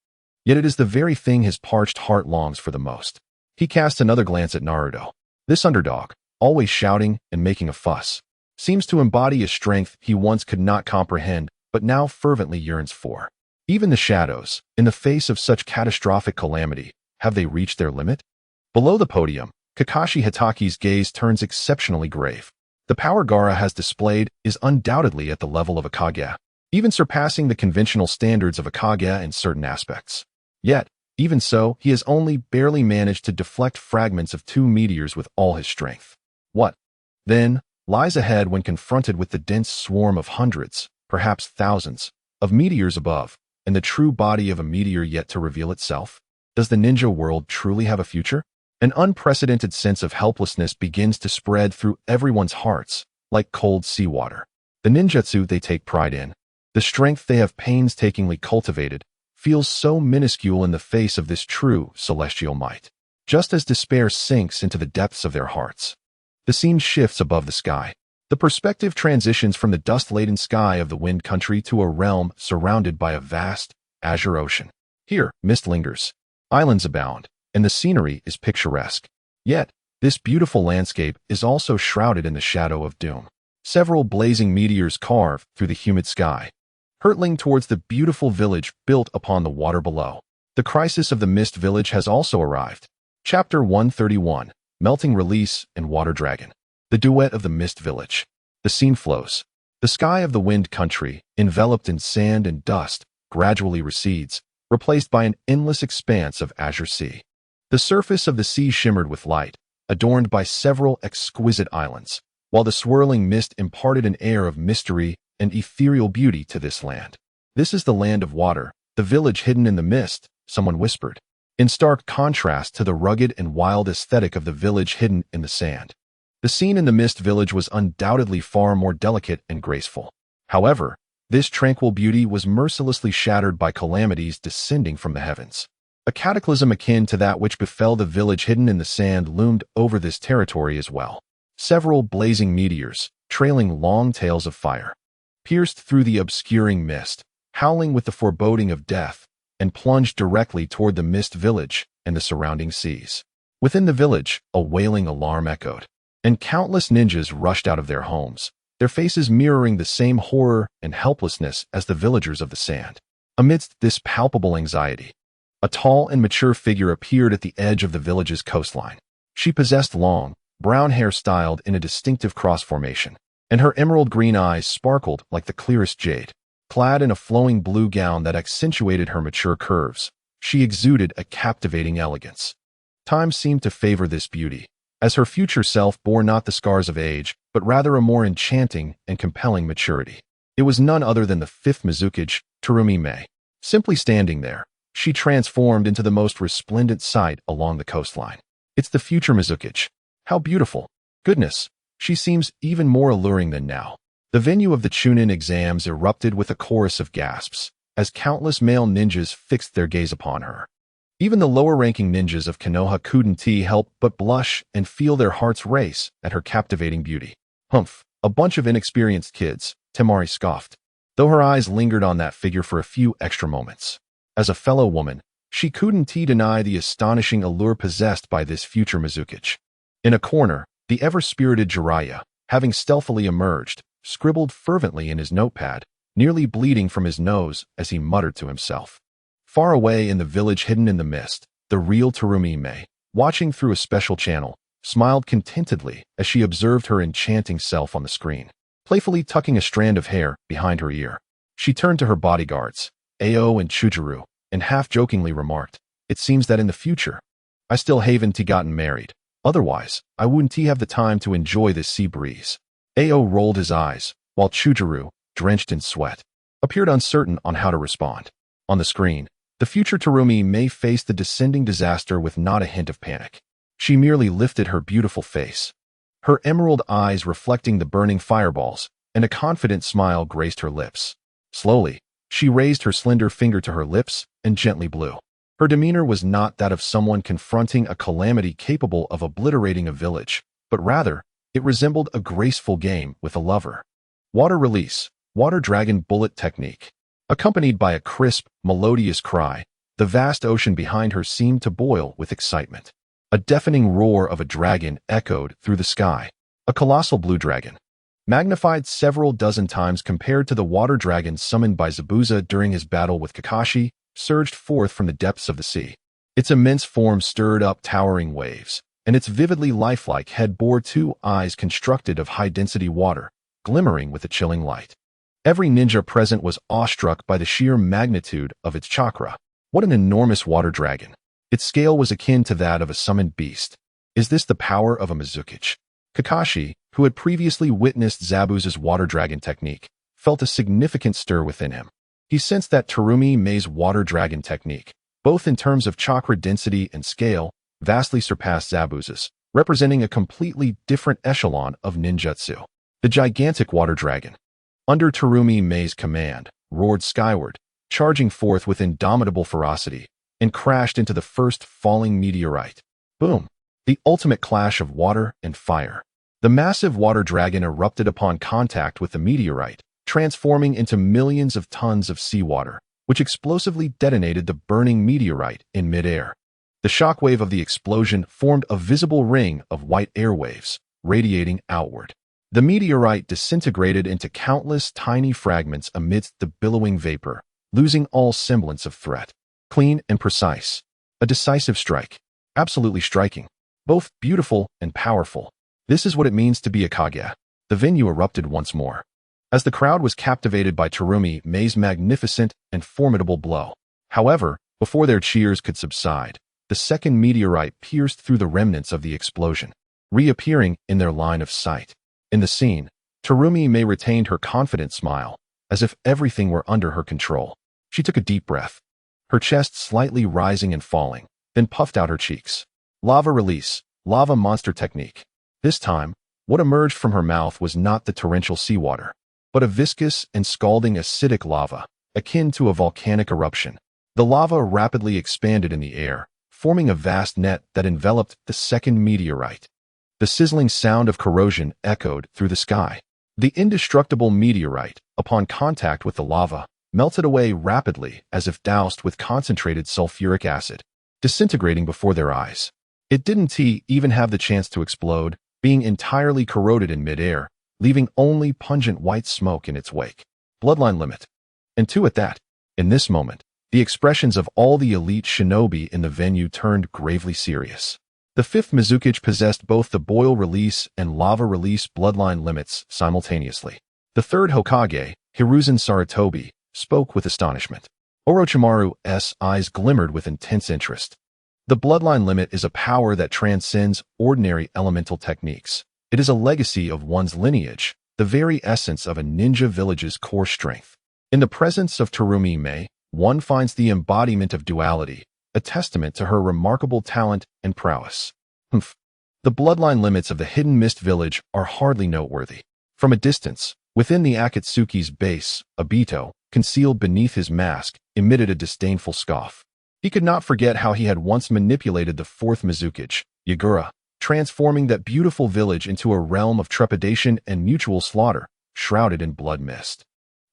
yet it is the very thing his parched heart longs for the most. He casts another glance at Naruto. This underdog, always shouting and making a fuss, seems to embody a strength he once could not comprehend but now fervently yearns for. Even the shadows, in the face of such catastrophic calamity, have they reached their limit? Below the podium, Kakashi Hitaki's gaze turns exceptionally grave. The power Gaara has displayed is undoubtedly at the level of a Kage, even surpassing the conventional standards of a Kage in certain aspects. Yet, even so, he has only barely managed to deflect fragments of 2 meteors with all his strength. What, then, lies ahead when confronted with the dense swarm of hundreds, perhaps thousands, of meteors above, and the true body of a meteor yet to reveal itself? Does the ninja world truly have a future? An unprecedented sense of helplessness begins to spread through everyone's hearts, like cold seawater. The ninjutsu they take pride in, the strength they have painstakingly cultivated, feels so minuscule in the face of this true celestial might. Just as despair sinks into the depths of their hearts, the scene shifts above the sky. The perspective transitions from the dust-laden sky of the wind country to a realm surrounded by a vast, azure ocean. Here, mist lingers, islands abound, and the scenery is picturesque. Yet, this beautiful landscape is also shrouded in the shadow of doom. Several blazing meteors carve through the humid sky, hurtling towards the beautiful village built upon the water below. The crisis of the Mist Village has also arrived. Chapter 131, Melting Release and Water Dragon. The duet of the Mist Village. The scene flows. The sky of the wind country, enveloped in sand and dust, gradually recedes, replaced by an endless expanse of azure sea. The surface of the sea shimmered with light, adorned by several exquisite islands, while the swirling mist imparted an air of mystery and ethereal beauty to this land. This is the land of water, the village hidden in the mist, someone whispered, in stark contrast to the rugged and wild aesthetic of the village hidden in the sand. The scene in the Mist Village was undoubtedly far more delicate and graceful. However, this tranquil beauty was mercilessly shattered by calamities descending from the heavens. A cataclysm akin to that which befell the village hidden in the sand loomed over this territory as well. Several blazing meteors, trailing long tails of fire, pierced through the obscuring mist, howling with the foreboding of death, and plunged directly toward the Mist Village and the surrounding seas. Within the village, a wailing alarm echoed, and countless ninjas rushed out of their homes, their faces mirroring the same horror and helplessness as the villagers of the sand. Amidst this palpable anxiety, a tall and mature figure appeared at the edge of the village's coastline. She possessed long, brown hair styled in a distinctive cross formation, and her emerald green eyes sparkled like the clearest jade. Clad in a flowing blue gown that accentuated her mature curves, she exuded a captivating elegance. Time seemed to favor this beauty, as her future self bore not the scars of age, but rather a more enchanting and compelling maturity. It was none other than the fifth Mizukage, Terumi Mei. Simply standing there, she transformed into the most resplendent sight along the coastline. It's the future Mizukage. How beautiful. Goodness, she seems even more alluring than now. The venue of the Chuunin Exams erupted with a chorus of gasps, as countless male ninjas fixed their gaze upon her. Even the lower-ranking ninjas of Konoha couldn't help but blush and feel their hearts race at her captivating beauty. Humph, a bunch of inexperienced kids, Temari scoffed, though her eyes lingered on that figure for a few extra moments. As a fellow woman, she couldn't deny the astonishing allure possessed by this future Mizukage. In a corner, the ever-spirited Jiraiya, having stealthily emerged, scribbled fervently in his notepad, nearly bleeding from his nose as he muttered to himself. Far away in the village hidden in the mist, the real Terumi Mei, watching through a special channel, smiled contentedly as she observed her enchanting self on the screen, playfully tucking a strand of hair behind her ear. She turned to her bodyguards, Ao and Chujuru, and half-jokingly remarked, "It seems that in the future, I still haven't gotten married. Otherwise, I wouldn't have the time to enjoy this sea breeze." Ao rolled his eyes, while Chujuru, drenched in sweat, appeared uncertain on how to respond. On the screen, the future Terumi Mei faced the descending disaster with not a hint of panic. She merely lifted her beautiful face, her emerald eyes reflecting the burning fireballs, and a confident smile graced her lips. Slowly, she raised her slender finger to her lips and gently blew. Her demeanor was not that of someone confronting a calamity capable of obliterating a village, but rather, it resembled a graceful game with a lover. Water release, water dragon bullet technique. Accompanied by a crisp, melodious cry, the vast ocean behind her seemed to boil with excitement. A deafening roar of a dragon echoed through the sky. A colossal blue dragon, magnified several dozen times compared to the water dragon summoned by Zabuza during his battle with Kakashi, surged forth from the depths of the sea. Its immense form stirred up towering waves, and its vividly lifelike head bore two eyes constructed of high-density water, glimmering with a chilling light. Every ninja present was awestruck by the sheer magnitude of its chakra. What an enormous water dragon! Its scale was akin to that of a summoned beast. Is this the power of a Mizukage? Kakashi, who had previously witnessed Zabuza's water dragon technique, felt a significant stir within him. He sensed that Terumi Mei's water dragon technique, both in terms of chakra density and scale, vastly surpassed Zabuza's, representing a completely different echelon of ninjutsu. The gigantic water dragon, under Terumi Mei's command, roared skyward, charging forth with indomitable ferocity, and crashed into the first falling meteorite. Boom! The ultimate clash of water and fire. The massive water dragon erupted upon contact with the meteorite, transforming into millions of tons of seawater, which explosively detonated the burning meteorite in midair. The shockwave of the explosion formed a visible ring of white airwaves, radiating outward. The meteorite disintegrated into countless tiny fragments amidst the billowing vapor, losing all semblance of threat. Clean and precise. A decisive strike. Absolutely striking. Both beautiful and powerful. This is what it means to be a Kage. The venue erupted once more, as the crowd was captivated by Terumi Mei's magnificent and formidable blow. However, before their cheers could subside, the second meteorite pierced through the remnants of the explosion, reappearing in their line of sight. In the scene, Terumi Mei retained her confident smile, as if everything were under her control. She took a deep breath, her chest slightly rising and falling, then puffed out her cheeks. Lava release, lava monster technique. This time, what emerged from her mouth was not the torrential seawater, but a viscous and scalding acidic lava, akin to a volcanic eruption. The lava rapidly expanded in the air, forming a vast net that enveloped the second meteorite. The sizzling sound of corrosion echoed through the sky. The indestructible meteorite, upon contact with the lava, melted away rapidly as if doused with concentrated sulfuric acid, disintegrating before their eyes. It didn't even have the chance to explode, being entirely corroded in midair, leaving only pungent white smoke in its wake. Bloodline limit. And two at that. In this moment, the expressions of all the elite shinobi in the venue turned gravely serious. The fifth Mizukage possessed both the boil release and lava release bloodline limits simultaneously. The third Hokage, Hiruzen Sarutobi, spoke with astonishment. Orochimaru's eyes glimmered with intense interest. The bloodline limit is a power that transcends ordinary elemental techniques. It is a legacy of one's lineage, the very essence of a ninja village's core strength. In the presence of Terumi Mei, one finds the embodiment of duality, a testament to her remarkable talent and prowess. The bloodline limits of the Hidden Mist Village are hardly noteworthy. From a distance, within the Akatsuki's base, Obito, concealed beneath his mask, emitted a disdainful scoff. He could not forget how he had once manipulated the fourth Mizukage, Yagura, transforming that beautiful village into a realm of trepidation and mutual slaughter, shrouded in blood mist.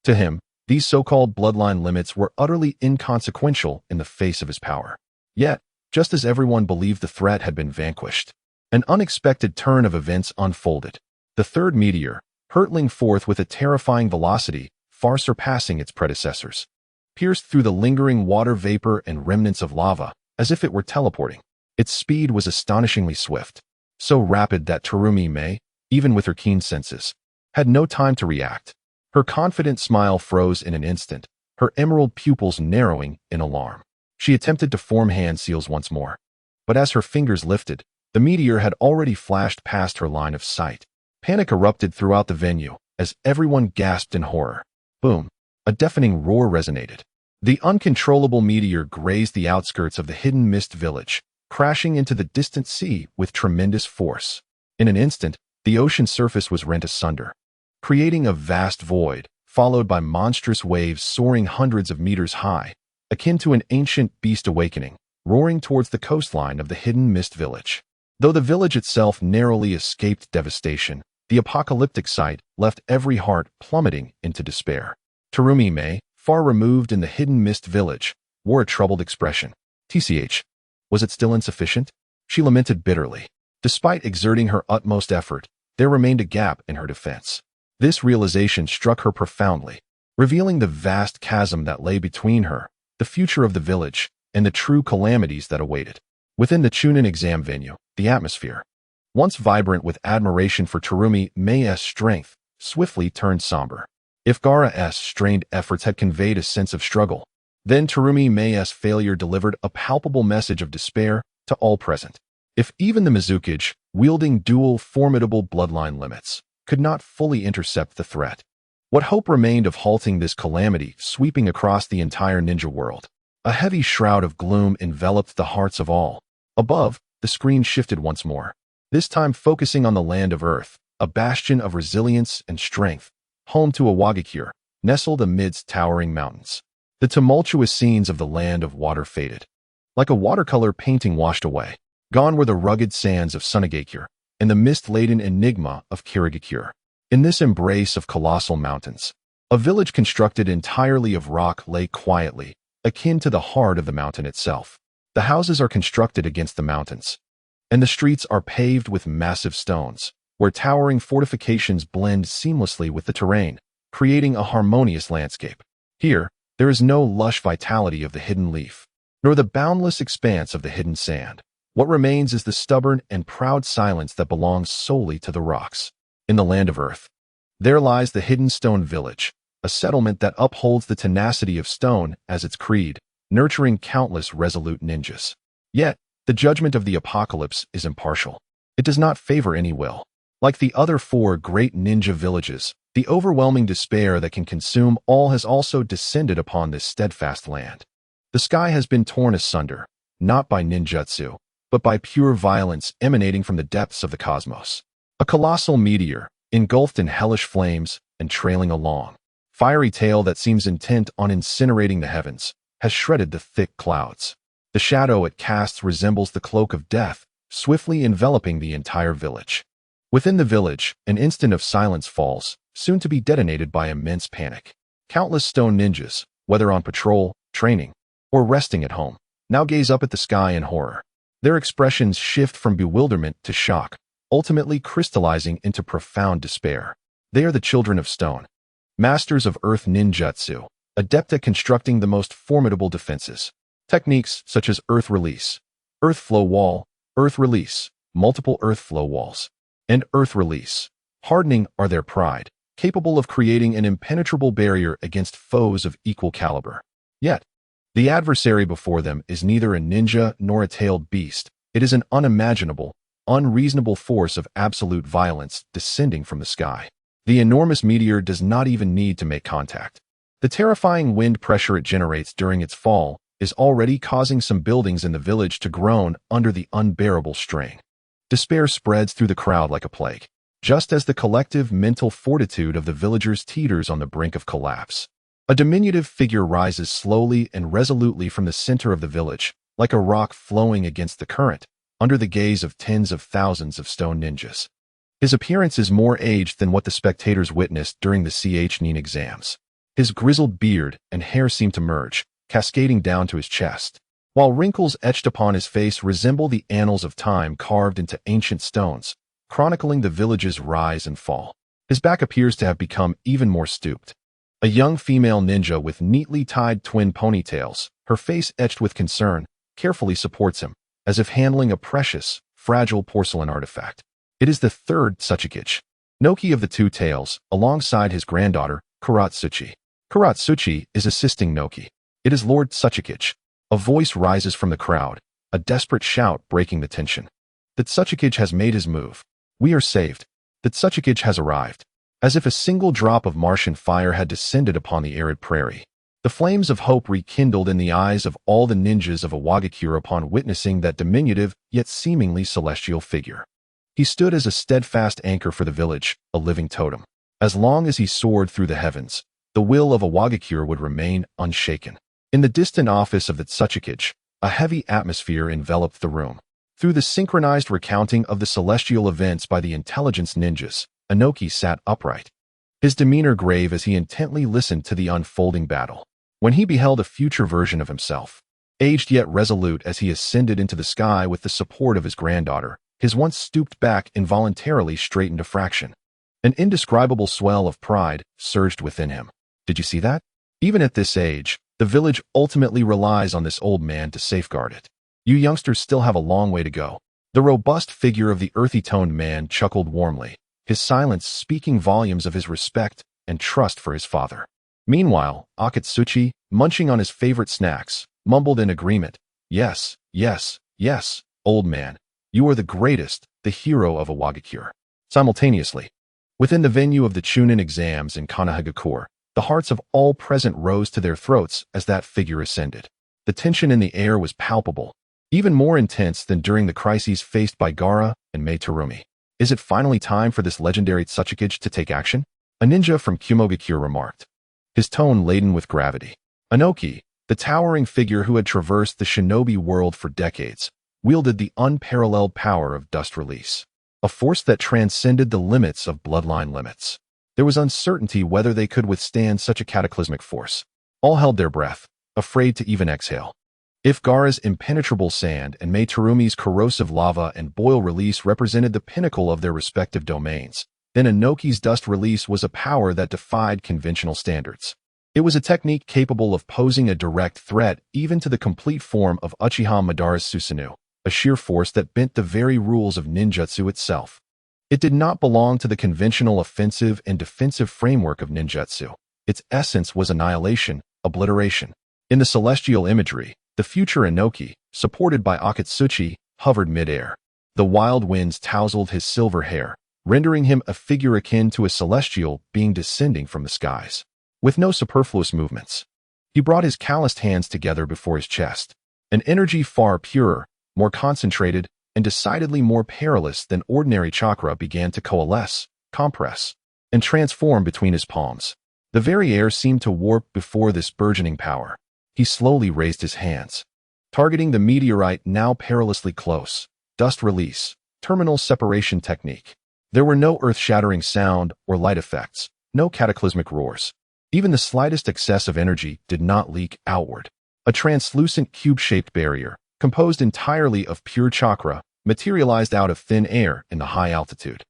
To him, these so-called bloodline limits were utterly inconsequential in the face of his power. Yet, just as everyone believed the threat had been vanquished, an unexpected turn of events unfolded. The third meteor, hurtling forth with a terrifying velocity, far surpassing its predecessors, pierced through the lingering water vapor and remnants of lava, as if it were teleporting. Its speed was astonishingly swift, so rapid that Terumi Mei, even with her keen senses, had no time to react. Her confident smile froze in an instant, her emerald pupils narrowing in alarm. She attempted to form hand seals once more, but as her fingers lifted, the meteor had already flashed past her line of sight. Panic erupted throughout the venue, as everyone gasped in horror. Boom! A deafening roar resonated. The uncontrollable meteor grazed the outskirts of the Hidden Mist Village, crashing into the distant sea with tremendous force. In an instant, the ocean surface was rent asunder, creating a vast void, followed by monstrous waves soaring hundreds of meters high, akin to an ancient beast awakening, roaring towards the coastline of the Hidden Mist Village. Though the village itself narrowly escaped devastation, the apocalyptic sight left every heart plummeting into despair. Terumi Mei, far removed in the Hidden Mist Village, wore a troubled expression. Was it still insufficient? She lamented bitterly. Despite exerting her utmost effort, there remained a gap in her defense. This realization struck her profoundly, revealing the vast chasm that lay between her, the future of the village, and the true calamities that awaited. Within the Chuunin exam venue, the atmosphere, once vibrant with admiration for Terumi Mei's strength, swiftly turned somber. If Gaara's strained efforts had conveyed a sense of struggle, then Terumi Mei's failure delivered a palpable message of despair to all present. If even the Mizukage, wielding dual formidable bloodline limits, could not fully intercept the threat, what hope remained of halting this calamity sweeping across the entire ninja world? A heavy shroud of gloom enveloped the hearts of all. Above, the screen shifted once more, this time focusing on the land of Earth, a bastion of resilience and strength, home to Awagakure, nestled amidst towering mountains. The tumultuous scenes of the land of water faded. Like a watercolor painting washed away, gone were the rugged sands of Sunagakure and the mist-laden enigma of Kirigakure. In this embrace of colossal mountains, a village constructed entirely of rock lay quietly, akin to the heart of the mountain itself. The houses are constructed against the mountains, and the streets are paved with massive stones, where towering fortifications blend seamlessly with the terrain, creating a harmonious landscape. Here, there is no lush vitality of the hidden leaf, nor the boundless expanse of the hidden sand. What remains is the stubborn and proud silence that belongs solely to the rocks. In the land of Earth, there lies the Hidden Stone Village, a settlement that upholds the tenacity of stone as its creed, nurturing countless resolute ninjas. Yet, the judgment of the apocalypse is impartial. It does not favor any will. Like the other four great ninja villages, the overwhelming despair that can consume all has also descended upon this steadfast land. The sky has been torn asunder, not by ninjutsu, but by pure violence emanating from the depths of the cosmos. A colossal meteor, engulfed in hellish flames and trailing a long, fiery tail that seems intent on incinerating the heavens, has shredded the thick clouds. The shadow it casts resembles the cloak of death, swiftly enveloping the entire village. Within the village, an instant of silence falls, soon to be detonated by immense panic. Countless stone ninjas, whether on patrol, training, or resting at home, now gaze up at the sky in horror. Their expressions shift from bewilderment to shock, ultimately crystallizing into profound despair. They are the children of stone, masters of earth ninjutsu, adept at constructing the most formidable defenses. Techniques such as earth release, earth flow wall, earth release, multiple earth flow walls, and earth release, hardening are their pride, capable of creating an impenetrable barrier against foes of equal caliber. Yet, the adversary before them is neither a ninja nor a tailed beast. It is an unimaginable, unreasonable force of absolute violence descending from the sky. The enormous meteor does not even need to make contact. The terrifying wind pressure it generates during its fall is already causing some buildings in the village to groan under the unbearable strain. Despair spreads through the crowd like a plague, just as the collective mental fortitude of the villagers teeters on the brink of collapse. A diminutive figure rises slowly and resolutely from the center of the village, like a rock flowing against the current, under the gaze of tens of thousands of stone ninjas. His appearance is more aged than what the spectators witnessed during the Chuunin Exams. His grizzled beard and hair seem to merge, cascading down to his chest, while wrinkles etched upon his face resemble the annals of time carved into ancient stones, chronicling the village's rise and fall. His back appears to have become even more stooped. A young female ninja with neatly tied twin ponytails, her face etched with concern, carefully supports him, as if handling a precious, fragile porcelain artifact. It is the third Hokage, Noki of the Two Tails, alongside his granddaughter, Kuratsuchi. Kuratsuchi is assisting Noki. It is Lord Hokage. A voice rises from the crowd, a desperate shout breaking the tension. The Hokage has made his move. We are saved. The Hokage has arrived. As if a single drop of Martian fire had descended upon the arid prairie. The flames of hope rekindled in the eyes of all the ninjas of Awagakure upon witnessing that diminutive, yet seemingly celestial figure. He stood as a steadfast anchor for the village, a living totem. As long as he soared through the heavens, the will of Awagakure would remain unshaken. In the distant office of the Hokage, a heavy atmosphere enveloped the room. Through the synchronized recounting of the celestial events by the intelligence ninjas, Inoki sat upright, his demeanor grave as he intently listened to the unfolding battle. When he beheld a future version of himself, aged yet resolute as he ascended into the sky with the support of his granddaughter, his once stooped back involuntarily straightened a fraction. An indescribable swell of pride surged within him. Did you see that? Even at this age, the village ultimately relies on this old man to safeguard it. You youngsters still have a long way to go. The robust figure of the earthy-toned man chuckled warmly, his silence speaking volumes of his respect and trust for his father. Meanwhile, Akatsuchi, munching on his favorite snacks, mumbled in agreement, "Yes, yes, yes, old man. You are the greatest, the hero of Awagakure." Simultaneously, within the venue of the Chuunin Exams in Konoha, the hearts of all present rose to their throats as that figure ascended. The tension in the air was palpable, even more intense than during the crises faced by Gaara and Mei Terumi. Is it finally time for this legendary Hokage to take action? A ninja from Kumogakure remarked, his tone laden with gravity. Inoki, the towering figure who had traversed the shinobi world for decades, wielded the unparalleled power of dust release, a force that transcended the limits of bloodline limits. There was uncertainty whether they could withstand such a cataclysmic force. All held their breath, afraid to even exhale. If Gaara's impenetrable sand and Mei Terumi's corrosive lava and boil release represented the pinnacle of their respective domains, then Inoki's dust release was a power that defied conventional standards. It was a technique capable of posing a direct threat even to the complete form of Uchiha Madara's Susanoo, a sheer force that bent the very rules of ninjutsu itself. It did not belong to the conventional offensive and defensive framework of ninjutsu. Its essence was annihilation, obliteration. In the celestial imagery, the future Inoki, supported by Akatsuchi, hovered midair. The wild winds tousled his silver hair, rendering him a figure akin to a celestial being descending from the skies. With no superfluous movements, he brought his calloused hands together before his chest. An energy far purer, more concentrated, and decidedly more perilous than ordinary chakra began to coalesce, compress, and transform between his palms. The very air seemed to warp before this burgeoning power. He slowly raised his hands, targeting the meteorite now perilously close. Dust release, terminal separation technique. There were no earth-shattering sound or light effects, no cataclysmic roars. Even the slightest excess of energy did not leak outward. A translucent cube-shaped barrier, composed entirely of pure chakra, materialized out of thin air in the high altitude.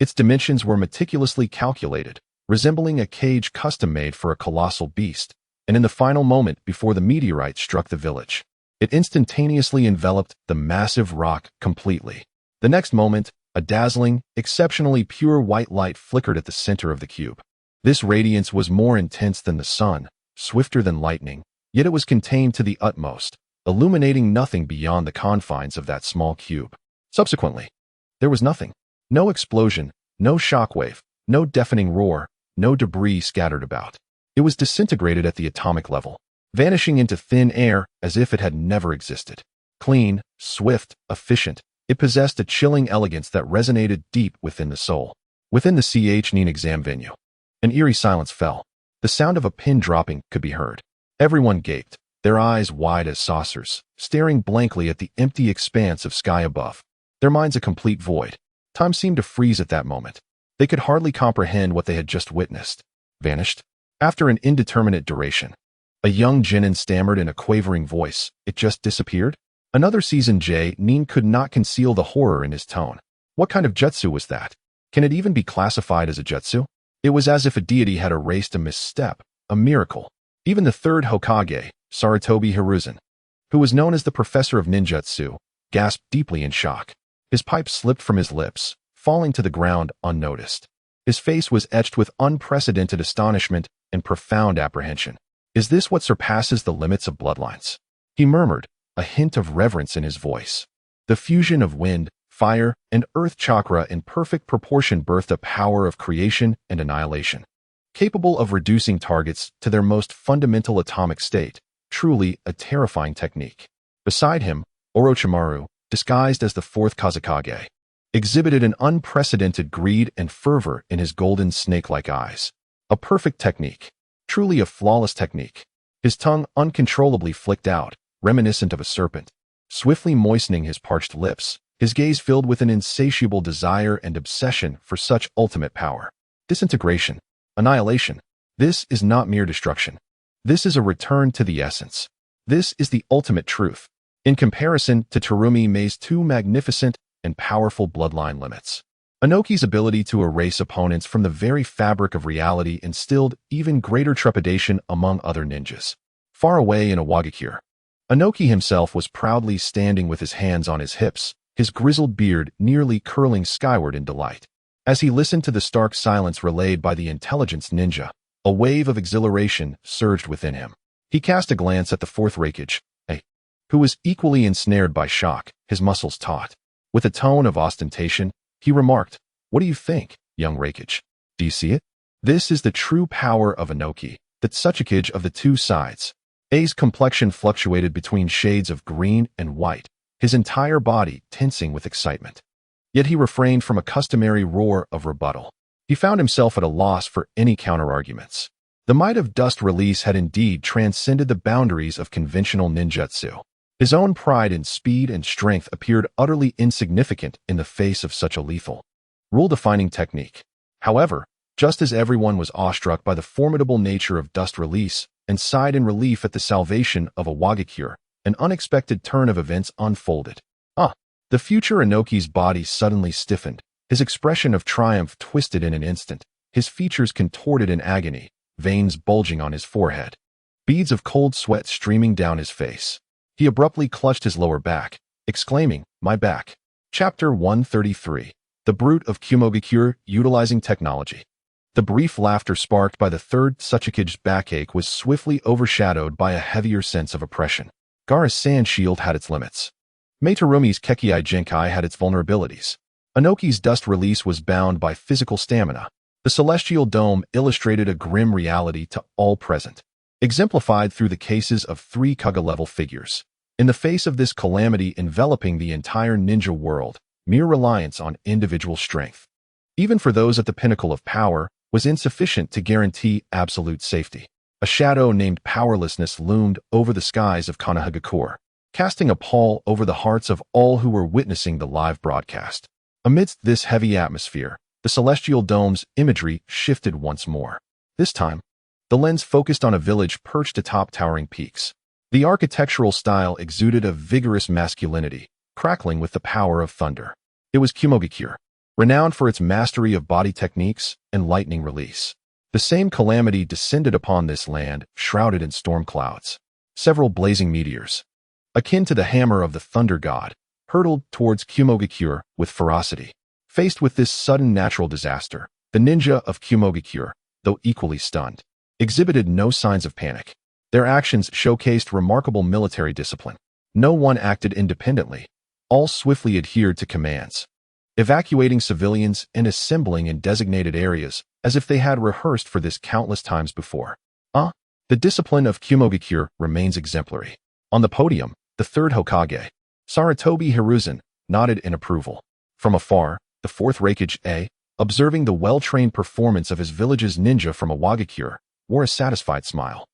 Its dimensions were meticulously calculated, resembling a cage custom-made for a colossal beast, and in the final moment before the meteorite struck the village, it instantaneously enveloped the massive rock completely. The next moment, a dazzling, exceptionally pure white light flickered at the center of the cube. This radiance was more intense than the sun, swifter than lightning, yet it was contained to the utmost, illuminating nothing beyond the confines of that small cube. Subsequently, there was nothing. No explosion, no shockwave, no deafening roar, no debris scattered about. It was disintegrated at the atomic level, vanishing into thin air as if it had never existed. Clean, swift, efficient, it possessed a chilling elegance that resonated deep within the soul. Within the Chuunin exam venue, an eerie silence fell. The sound of a pin dropping could be heard. Everyone gaped, their eyes wide as saucers, staring blankly at the empty expanse of sky above. Their minds a complete void. Time seemed to freeze at that moment. They could hardly comprehend what they had just witnessed. Vanished? After an indeterminate duration. A young genin stammered in a quavering voice, "It just disappeared?" Another seasoned Nin could not conceal the horror in his tone. What kind of jutsu was that? Can it even be classified as a jutsu? It was as if a deity had erased a misstep, a miracle. Even the third Hokage, Sarutobi Hiruzen, who was known as the professor of ninjutsu, gasped deeply in shock. His pipe slipped from his lips, falling to the ground unnoticed. His face was etched with unprecedented astonishment and profound apprehension. "Is this what surpasses the limits of bloodlines?" He murmured, a hint of reverence in his voice. The fusion of wind, fire, and earth chakra in perfect proportion birthed a power of creation and annihilation, capable of reducing targets to their most fundamental atomic state, truly a terrifying technique. Beside him, Orochimaru, disguised as the fourth Kazekage, exhibited an unprecedented greed and fervor in his golden snake-like eyes. A perfect technique, truly a flawless technique. His tongue uncontrollably flicked out, reminiscent of a serpent, swiftly moistening his parched lips, his gaze filled with an insatiable desire and obsession for such ultimate power. Disintegration, annihilation. This is not mere destruction. This is a return to the essence. This is the ultimate truth. In comparison to Terumi Mei's two magnificent and powerful bloodline limits, Inoki's ability to erase opponents from the very fabric of reality instilled even greater trepidation among other ninjas. Far away in a Wagakure, Inoki himself was proudly standing with his hands on his hips, his grizzled beard nearly curling skyward in delight. As he listened to the stark silence relayed by the intelligence ninja, a wave of exhilaration surged within him. He cast a glance at the fourth Raikage, who was equally ensnared by shock, his muscles taut. With a tone of ostentation, he remarked, "What do you think, young Raikage? Do you see it? This is the true power of Inoki, the Tsuchikage of the two sides." A's complexion fluctuated between shades of green and white, his entire body tensing with excitement. Yet he refrained from a customary roar of rebuttal. He found himself at a loss for any counterarguments. The might of dust release had indeed transcended the boundaries of conventional ninjutsu. His own pride in speed and strength appeared utterly insignificant in the face of such a lethal, rule-defining technique. However, just as everyone was awestruck by the formidable nature of dust release and sighed in relief at the salvation of a Wagakure, an unexpected turn of events unfolded. The future Inoki's body suddenly stiffened, his expression of triumph twisted in an instant, his features contorted in agony, veins bulging on his forehead, beads of cold sweat streaming down his face. He abruptly clutched his lower back, exclaiming, "My back." Chapter 133. The Brute of Kumogakure Utilizing Technology. The brief laughter sparked by the third Tsuchikage's backache was swiftly overshadowed by a heavier sense of oppression. Gaara's sand shield had its limits. Meiterumi's Kekei Genkai had its vulnerabilities. Inoki's dust release was bound by physical stamina. The celestial dome illustrated a grim reality to all present, exemplified through the cases of three Kaga-level figures. In the face of this calamity enveloping the entire ninja world, mere reliance on individual strength, even for those at the pinnacle of power, was insufficient to guarantee absolute safety. A shadow named powerlessness loomed over the skies of Konoha, casting a pall over the hearts of all who were witnessing the live broadcast. Amidst this heavy atmosphere, the celestial dome's imagery shifted once more. This time, the lens focused on a village perched atop towering peaks. The architectural style exuded a vigorous masculinity, crackling with the power of thunder. It was Kumogakure. renowned for its mastery of body techniques and lightning release. The same calamity descended upon this land, shrouded in storm clouds. Several blazing meteors, akin to the hammer of the thunder god, hurtled towards Kumogakure with ferocity. Faced with this sudden natural disaster, the ninja of Kumogakure, though equally stunned, exhibited no signs of panic. Their actions showcased remarkable military discipline. No one acted independently. All swiftly adhered to commands, evacuating civilians and assembling in designated areas as if they had rehearsed for this countless times before. The discipline of Kumogakure remains exemplary. On the podium, the third Hokage, Sarutobi Hiruzen, nodded in approval. From afar, the fourth Raikage, observing the well-trained performance of his village's ninja from Iwagakure, wore a satisfied smile.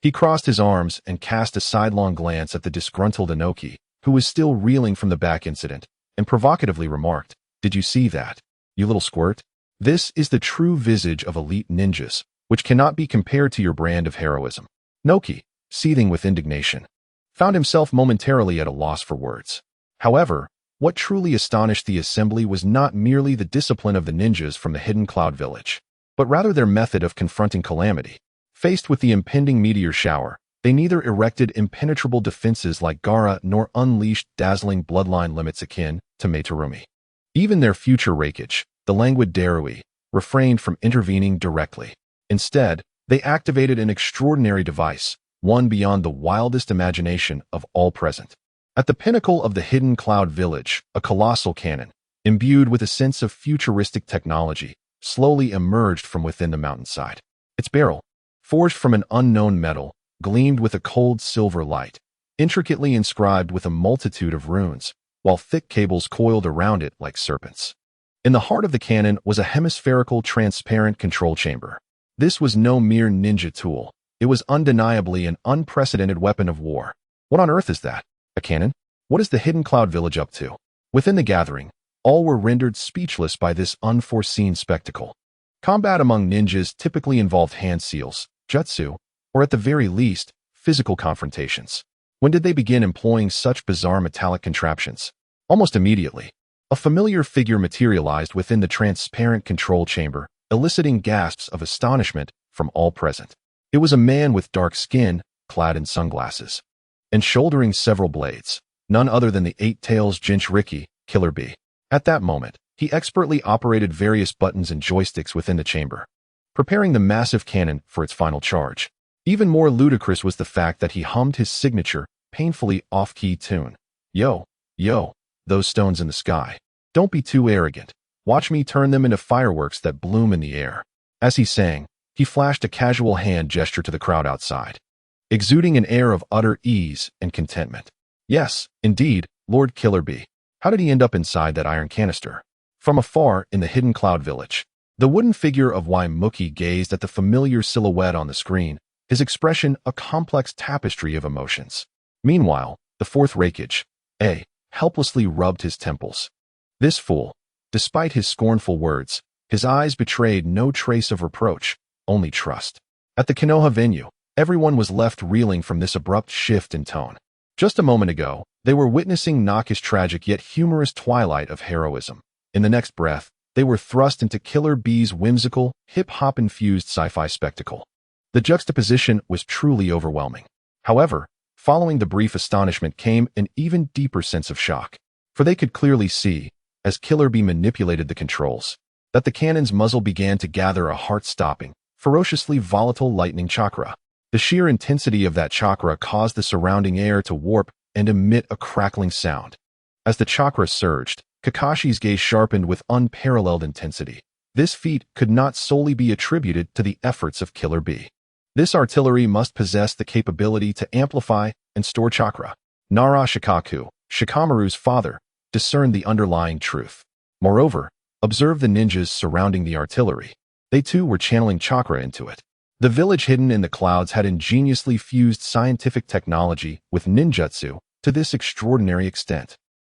He crossed his arms and cast a sidelong glance at the disgruntled Inoki, who was still reeling from the back incident, and provocatively remarked, "Did you see that, you little squirt? This is the true visage of elite ninjas, which cannot be compared to your brand of heroism." Noki, seething with indignation, found himself momentarily at a loss for words. However, what truly astonished the assembly was not merely the discipline of the ninjas from the Hidden Cloud Village, but rather their method of confronting calamity. Faced with the impending meteor shower, they neither erected impenetrable defenses like Gaara nor unleashed dazzling bloodline limits akin to Meitarumi. Even their future Raikage, the languid Darui, refrained from intervening directly. Instead, they activated an extraordinary device, one beyond the wildest imagination of all present. At the pinnacle of the Hidden Cloud Village, a colossal cannon, imbued with a sense of futuristic technology, slowly emerged from within the mountainside. Its barrel, forged from an unknown metal, gleamed with a cold silver light, intricately inscribed with a multitude of runes, while thick cables coiled around it like serpents. In the heart of the cannon was a hemispherical transparent control chamber. This was no mere ninja tool. It was undeniably an unprecedented weapon of war. What on earth is that? A cannon? What is the Hidden Cloud Village up to? Within the gathering, all were rendered speechless by this unforeseen spectacle. Combat among ninjas typically involved hand seals, jutsu, or at the very least, physical confrontations. When did they begin employing such bizarre metallic contraptions? Almost immediately. A familiar figure materialized within the transparent control chamber, eliciting gasps of astonishment from all present. It was a man with dark skin, clad in sunglasses, and shouldering several blades, none other than the Eight Tails Jinchuriki, Killer Bee. At that moment, he expertly operated various buttons and joysticks within the chamber, preparing the massive cannon for its final charge. Even more ludicrous was the fact that he hummed his signature, painfully off-key tune. Yo, those stones in the sky. Don't be too arrogant. Watch me turn them into fireworks that bloom in the air. As he sang, he flashed a casual hand gesture to the crowd outside, exuding an air of utter ease and contentment. Yes, indeed, Lord Killer Bee. How did he end up inside that iron canister? From afar in the Hidden Cloud Village, the wooden figure of Waimuki gazed at the familiar silhouette on the screen, his expression a complex tapestry of emotions. Meanwhile, the fourth Raikage, helplessly rubbed his temples. This fool, despite his scornful words, his eyes betrayed no trace of reproach, only trust. At the Konoha venue, everyone was left reeling from this abrupt shift in tone. Just a moment ago, they were witnessing Naka's tragic yet humorous twilight of heroism. In the next breath, they were thrust into Killer Bee's whimsical, hip-hop-infused sci-fi spectacle. The juxtaposition was truly overwhelming. However, following the brief astonishment came an even deeper sense of shock. For they could clearly see, as Killer Bee manipulated the controls, that the cannon's muzzle began to gather a heart-stopping, ferociously volatile lightning chakra. The sheer intensity of that chakra caused the surrounding air to warp and emit a crackling sound. As the chakra surged, Kakashi's gaze sharpened with unparalleled intensity. This feat could not solely be attributed to the efforts of Killer Bee. This artillery must possess the capability to amplify and store chakra. Nara Shikaku, Shikamaru's father, discerned the underlying truth. Moreover, observe the ninjas surrounding the artillery. They too were channeling chakra into it. The village hidden in the clouds had ingeniously fused scientific technology with ninjutsu to this extraordinary extent.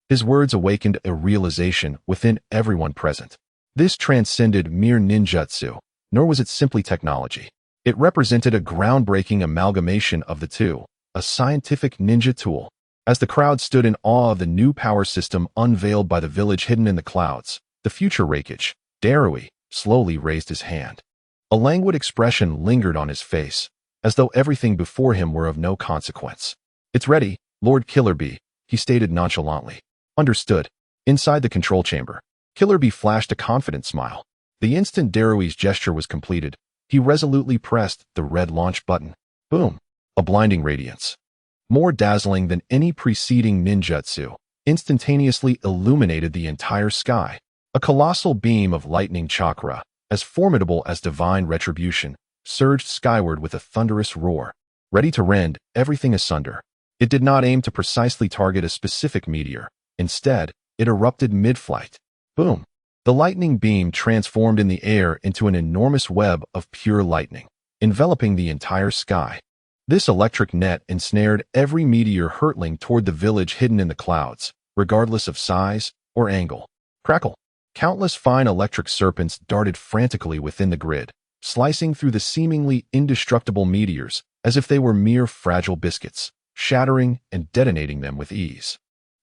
His words awakened a realization within everyone present. This transcended mere ninjutsu, nor was it simply technology. It represented a groundbreaking amalgamation of the two, a scientific ninja tool. As the crowd stood in awe of the new power system unveiled by the village hidden in the clouds, The future Raikage, Darui, slowly raised his hand. A languid expression lingered on his face, as though everything before him were of no consequence. "It's ready, Lord Killer Bee," he stated nonchalantly. "Understood." Inside the control chamber, Killer Bee flashed a confident smile. The instant Darui's gesture was completed, he resolutely pressed the red launch button. Boom! A blinding radiance, more dazzling than any preceding ninjutsu, instantaneously illuminated the entire sky. A colossal beam of lightning chakra, as formidable as divine retribution, surged skyward with a thunderous roar, ready to rend everything asunder. It did not aim to precisely target a specific meteor. Instead, it erupted mid-flight. Boom! The lightning beam transformed in the air into an enormous web of pure lightning, enveloping the entire sky. This electric net ensnared every meteor hurtling toward the village hidden in the clouds, regardless of size or angle. Crackle! Countless fine electric serpents darted frantically within the grid, slicing through the seemingly indestructible meteors as if they were mere fragile biscuits, shattering and detonating them with ease.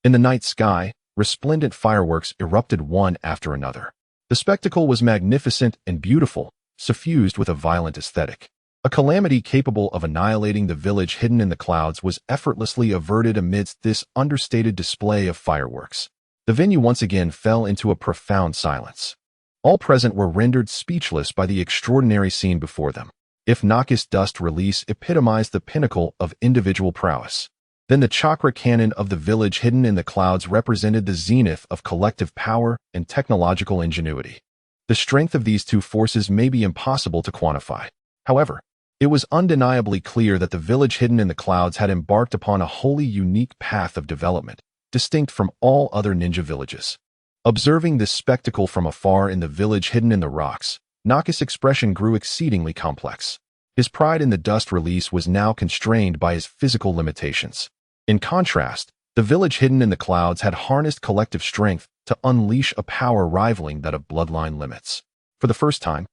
In the night sky, resplendent fireworks erupted one after another. The spectacle was magnificent and beautiful, suffused with a violent aesthetic. A calamity capable of annihilating the village hidden in the clouds was effortlessly averted amidst this understated display of fireworks. The venue once again fell into a profound silence. All present were rendered speechless by the extraordinary scene before them. If Naki's dust release epitomized the pinnacle of individual prowess, then the chakra cannon of the village hidden in the clouds represented the zenith of collective power and technological ingenuity. The strength of these two forces may be impossible to quantify. However, it was undeniably clear that the village hidden in the clouds had embarked upon a wholly unique path of development, distinct from all other ninja villages. Observing this spectacle from afar in the village hidden in the rocks, Naki's expression grew exceedingly complex. His pride in the dust release was now constrained by his physical limitations. In contrast, the village hidden in the clouds had harnessed collective strength to unleash a power rivaling that of bloodline limits. For the first time,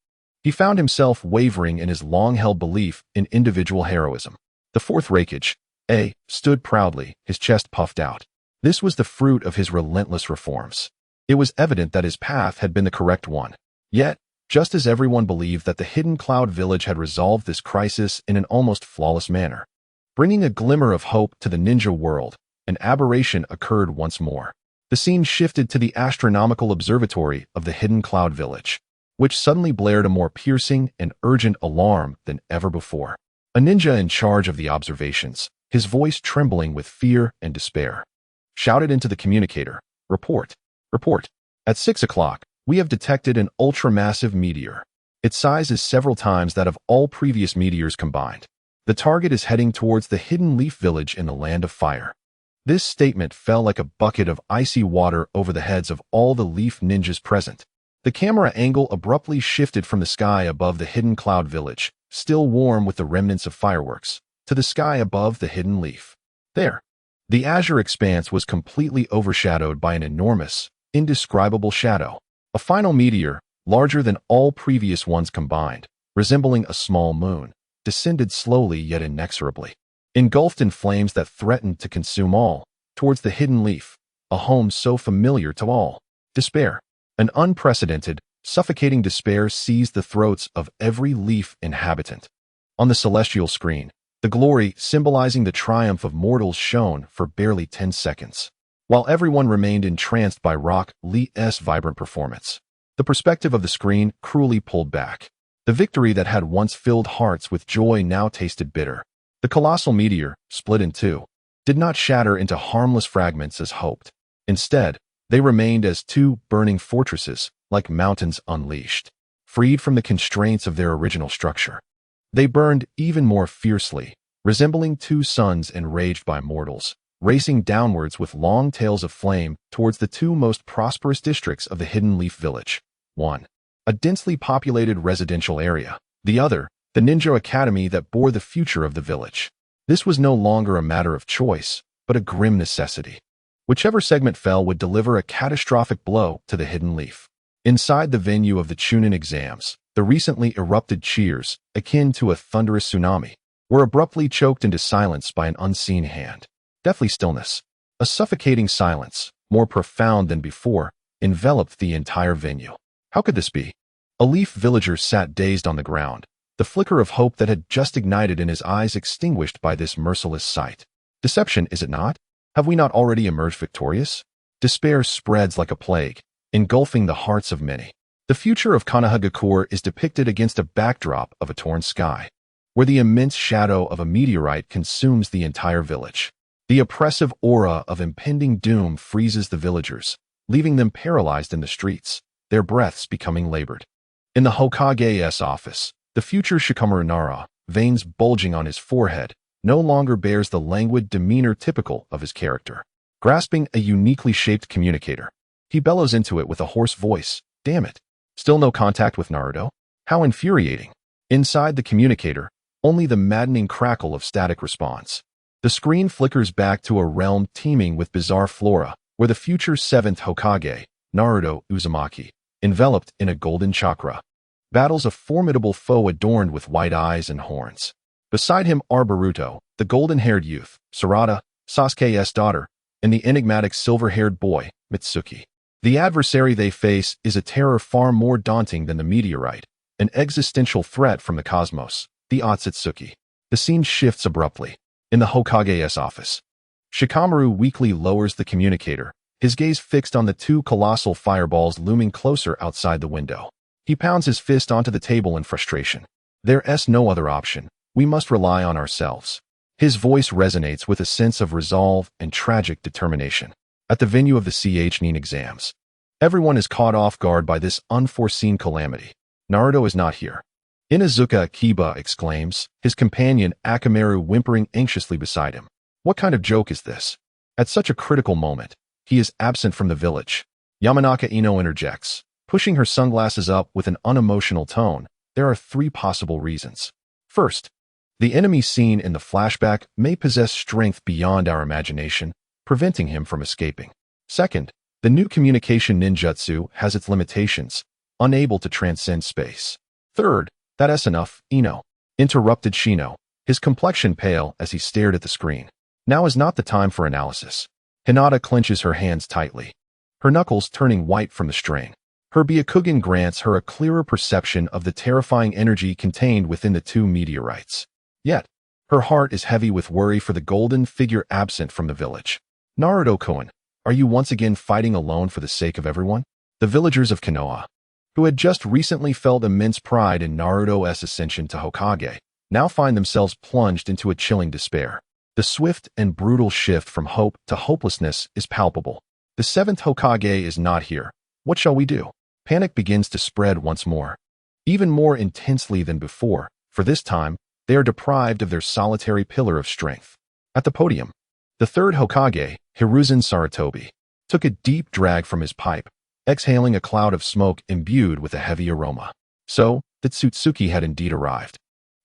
he found himself wavering in his long-held belief in individual heroism. The fourth Raikage, A, stood proudly, his chest puffed out. This was the fruit of his relentless reforms. It was evident that his path had been the correct one. Yet, just as everyone believed that the hidden cloud village had resolved this crisis in an almost flawless manner, bringing a glimmer of hope to the ninja world, an aberration occurred once more. The scene shifted to the astronomical observatory of the hidden cloud village, which suddenly blared a more piercing and urgent alarm than ever before. A ninja in charge of the observations, his voice trembling with fear and despair, shouted into the communicator, "Report. Report. At 6 o'clock, we have detected an ultramassive meteor. Its size is several times that of all previous meteors combined. The target is heading towards the hidden leaf village in the Land of Fire." This statement fell like a bucket of icy water over the heads of all the leaf ninjas present. The camera angle abruptly shifted from the sky above the hidden cloud village, still warm with the remnants of fireworks, to the sky above the hidden leaf. There, the azure expanse was completely overshadowed by an enormous, indescribable shadow. A final meteor, larger than all previous ones combined, resembling a small moon, descended slowly yet inexorably, engulfed in flames that threatened to consume all, towards the hidden leaf, a home so familiar to all. Despair. An unprecedented, suffocating despair seized the throats of every leaf inhabitant. On the celestial screen, the glory symbolizing the triumph of mortals shone for barely 10 seconds, while everyone remained entranced by Rock Lee's vibrant performance. The perspective of the screen cruelly pulled back. The victory that had once filled hearts with joy now tasted bitter. The colossal meteor, split in two, did not shatter into harmless fragments as hoped. Instead, they remained as two burning fortresses, like mountains unleashed, freed from the constraints of their original structure. They burned even more fiercely, resembling two suns enraged by mortals, racing downwards with long tails of flame towards the two most prosperous districts of the Hidden Leaf Village. One, a densely populated residential area. The other, the ninja academy that bore the future of the village. This was no longer a matter of choice, but a grim necessity. Whichever segment fell would deliver a catastrophic blow to the Hidden Leaf. Inside the venue of the Chuunin Exams, the recently erupted cheers, akin to a thunderous tsunami, were abruptly choked into silence by an unseen hand. Deathly stillness, a suffocating silence, more profound than before, enveloped the entire venue. How could this be? A leaf villager sat dazed on the ground, the flicker of hope that had just ignited in his eyes extinguished by this merciless sight. Deception, is it not? Have we not already emerged victorious? Despair spreads like a plague, engulfing the hearts of many. The future of Konoha is depicted against a backdrop of a torn sky, where the immense shadow of a meteorite consumes the entire village. The oppressive aura of impending doom freezes the villagers, leaving them paralyzed in the streets, their breaths becoming labored. In the Hokage's office, the future Shikamaru Nara, veins bulging on his forehead, no longer bears the languid demeanor typical of his character. Grasping a uniquely shaped communicator, he bellows into it with a hoarse voice, "Damn it! Still no contact with Naruto? How infuriating!" Inside the communicator, only the maddening crackle of static response. The screen flickers back to a realm teeming with bizarre flora, where the future 7th Hokage, Naruto Uzumaki, enveloped in a golden chakra, battles a formidable foe adorned with white eyes and horns. Beside him are Boruto, the golden-haired youth, Sarada, Sasuke's daughter, and the enigmatic silver-haired boy, Mitsuki. The adversary they face is a terror far more daunting than the meteorite, an existential threat from the cosmos, the Otsutsuki. The scene shifts abruptly. In the Hokage's office, Shikamaru weakly lowers the communicator, his gaze fixed on the two colossal fireballs looming closer outside the window. He pounds his fist onto the table in frustration. There's no other option. We must rely on ourselves. His voice resonates with a sense of resolve and tragic determination. At the venue of the Chuunin Exams, everyone is caught off guard by this unforeseen calamity. Naruto is not here. Inuzuka Akiba exclaims, his companion Akamaru whimpering anxiously beside him. What kind of joke is this? At such a critical moment, he is absent from the village. Yamanaka Ino interjects, pushing her sunglasses up with an unemotional tone. There are 3 possible reasons. First, the enemy seen in the flashback may possess strength beyond our imagination, preventing him from escaping. Second, the new communication ninjutsu has its limitations, unable to transcend space. Third, that's enough, Ino, interrupted Shino, his complexion pale as he stared at the screen. Now is not the time for analysis. Hinata clenches her hands tightly, her knuckles turning white from the strain. Her Byakugan grants her a clearer perception of the terrifying energy contained within the 2 meteorites. Yet, her heart is heavy with worry for the golden figure absent from the village. Naruto-kun, are you once again fighting alone for the sake of everyone? The villagers of Konoha, who had just recently felt immense pride in Naruto's ascension to Hokage, now find themselves plunged into a chilling despair. The swift and brutal shift from hope to hopelessness is palpable. The 7th Hokage is not here. What shall we do? Panic begins to spread once more. Even more intensely than before, for this time, they are deprived of their solitary pillar of strength. At the podium, the 3rd Hokage, Hiruzen Sarutobi, took a deep drag from his pipe, exhaling a cloud of smoke imbued with a heavy aroma. So, the Tsutsuki had indeed arrived.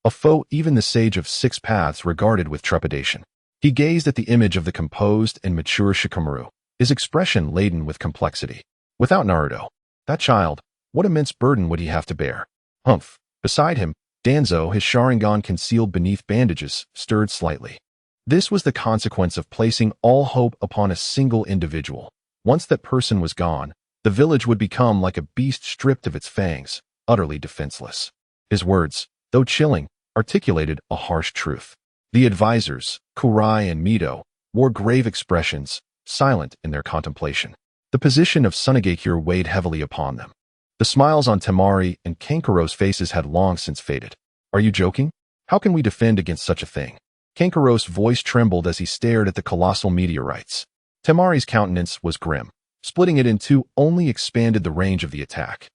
A foe even the sage of 6 paths regarded with trepidation. He gazed at the image of the composed and mature Shikamaru, his expression laden with complexity. Without Naruto, that child, what immense burden would he have to bear? Humph. Beside him, Danzo, his Sharingan concealed beneath bandages, stirred slightly. This was the consequence of placing all hope upon a single individual. Once that person was gone, the village would become like a beast stripped of its fangs, utterly defenseless. His words, though chilling, articulated a harsh truth. The advisors, Kurai and Mito, wore grave expressions, silent in their contemplation. The position of Tsunagakure weighed heavily upon them. The smiles on Temari and Kankaro's faces had long since faded. Are you joking? How can we defend against such a thing? Kankaro's voice trembled as he stared at the colossal meteorites. Temari's countenance was grim. Splitting it in 2 only expanded the range of the attack,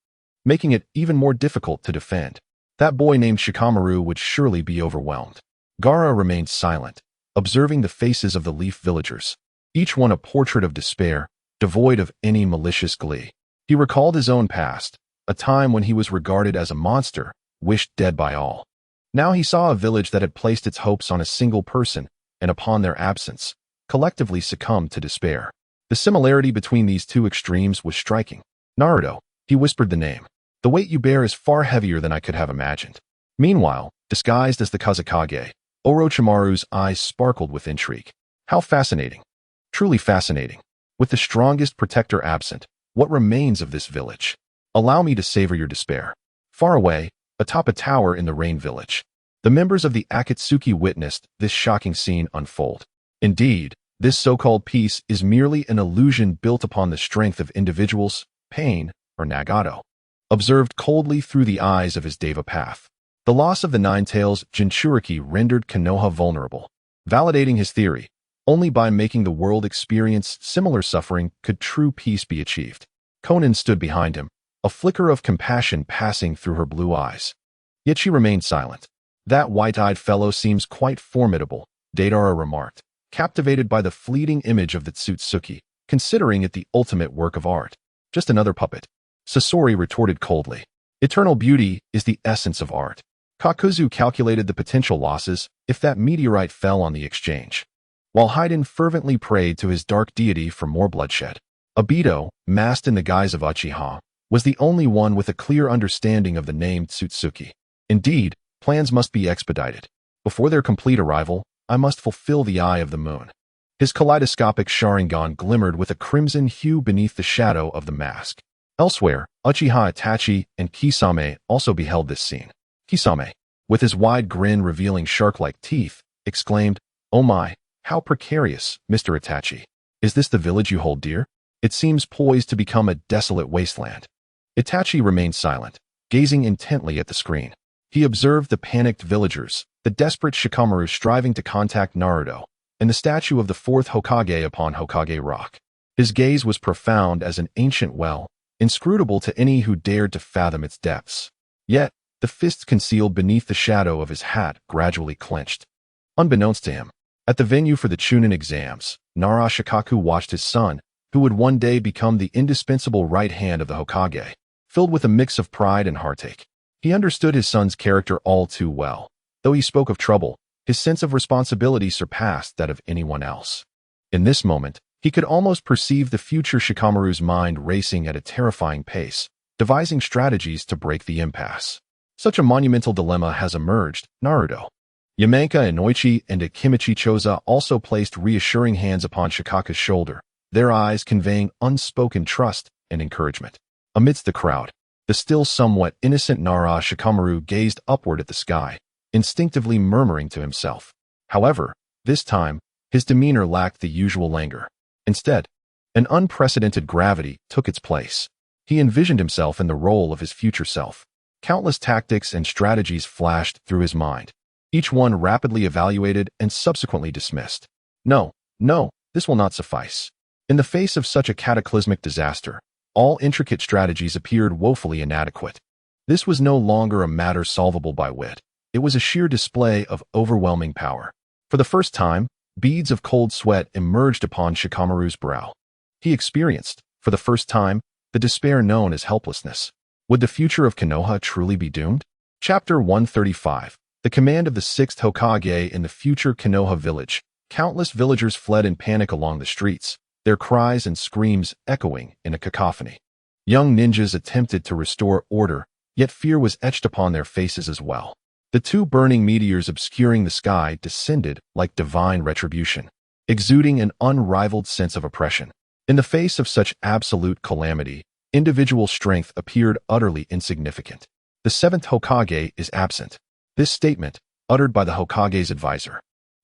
making it even more difficult to defend. That boy named Shikamaru would surely be overwhelmed. Gaara remained silent, observing the faces of the leaf villagers, each one a portrait of despair, devoid of any malicious glee. He recalled his own past, a time when he was regarded as a monster, wished dead by all. Now he saw a village that had placed its hopes on a single person, and upon their absence, collectively succumbed to despair. The similarity between these 2 extremes was striking. Naruto, he whispered the name. The weight you bear is far heavier than I could have imagined. Meanwhile, disguised as the Kazekage, Orochimaru's eyes sparkled with intrigue. How fascinating. Truly fascinating. With the strongest protector absent, What remains of this village? Allow me to savor your despair. Far away, atop a tower in the Rain Village, the members of the Akatsuki witnessed this shocking scene unfold. Indeed, this so-called peace is merely an illusion built upon the strength of individuals, pain, or Nagato. Observed coldly through the eyes of his Deva path. The loss of the Nine Tails Jinchuriki rendered Konoha vulnerable. Validating his theory, only by making the world experience similar suffering could true peace be achieved. Konan stood behind him, a flicker of compassion passing through her blue eyes. Yet she remained silent. That white-eyed fellow seems quite formidable, Deidara remarked, captivated by the fleeting image of the Tsutsuki, considering it the ultimate work of art. Just another puppet. Sasori retorted coldly. Eternal beauty is the essence of art. Kakuzu calculated the potential losses if that meteorite fell on the exchange. While Haiden fervently prayed to his dark deity for more bloodshed, Obito, masked in the guise of Uchiha, was the only one with a clear understanding of the name Tsutsuki. Indeed, plans must be expedited. Before their complete arrival, I must fulfill the Eye of the Moon. His kaleidoscopic Sharingan glimmered with a crimson hue beneath the shadow of the mask. Elsewhere, Uchiha Itachi and Kisame also beheld this scene. Kisame, with his wide grin revealing shark-like teeth, exclaimed, "Oh my, how precarious, Mr. Itachi. Is this the village you hold dear? It seems poised to become a desolate wasteland." Itachi remained silent, gazing intently at the screen. He observed the panicked villagers, the desperate Shikamaru striving to contact Naruto, and the statue of the fourth Hokage upon Hokage Rock. His gaze was profound as an ancient well, inscrutable to any who dared to fathom its depths. Yet, the fists concealed beneath the shadow of his hat gradually clenched. Unbeknownst to him, at the venue for the Chuunin Exams, Nara Shikaku watched his son, who would one day become the indispensable right hand of the Hokage, filled with a mix of pride and heartache. He understood his son's character all too well. Though he spoke of trouble, his sense of responsibility surpassed that of anyone else. In this moment, he could almost perceive the future Shikamaru's mind racing at a terrifying pace, devising strategies to break the impasse. Such a monumental dilemma has emerged, Naruto. Yamanka Inoichi and Akimichi Choza also placed reassuring hands upon Shikaku's shoulder, their eyes conveying unspoken trust and encouragement. Amidst the crowd, the still somewhat innocent Nara Shikamaru gazed upward at the sky, instinctively murmuring to himself. However, this time, his demeanor lacked the usual languor. Instead, an unprecedented gravity took its place. He envisioned himself in the role of his future self. Countless tactics and strategies flashed through his mind, each one rapidly evaluated and subsequently dismissed. No, this will not suffice. In the face of such a cataclysmic disaster, all intricate strategies appeared woefully inadequate. This was no longer a matter solvable by wit. It was a sheer display of overwhelming power. For the first time, beads of cold sweat emerged upon Shikamaru's brow. He experienced, for the first time, the despair known as helplessness. Would the future of Konoha truly be doomed? Chapter 135. The command of the 6th Hokage in the future Konoha village. Countless villagers fled in panic along the streets, their cries and screams echoing in a cacophony. Young ninjas attempted to restore order, yet fear was etched upon their faces as well. The two burning meteors obscuring the sky descended like divine retribution, exuding an unrivaled sense of oppression. In the face of such absolute calamity, individual strength appeared utterly insignificant. The 7th Hokage is absent. This statement, uttered by the Hokage's advisor,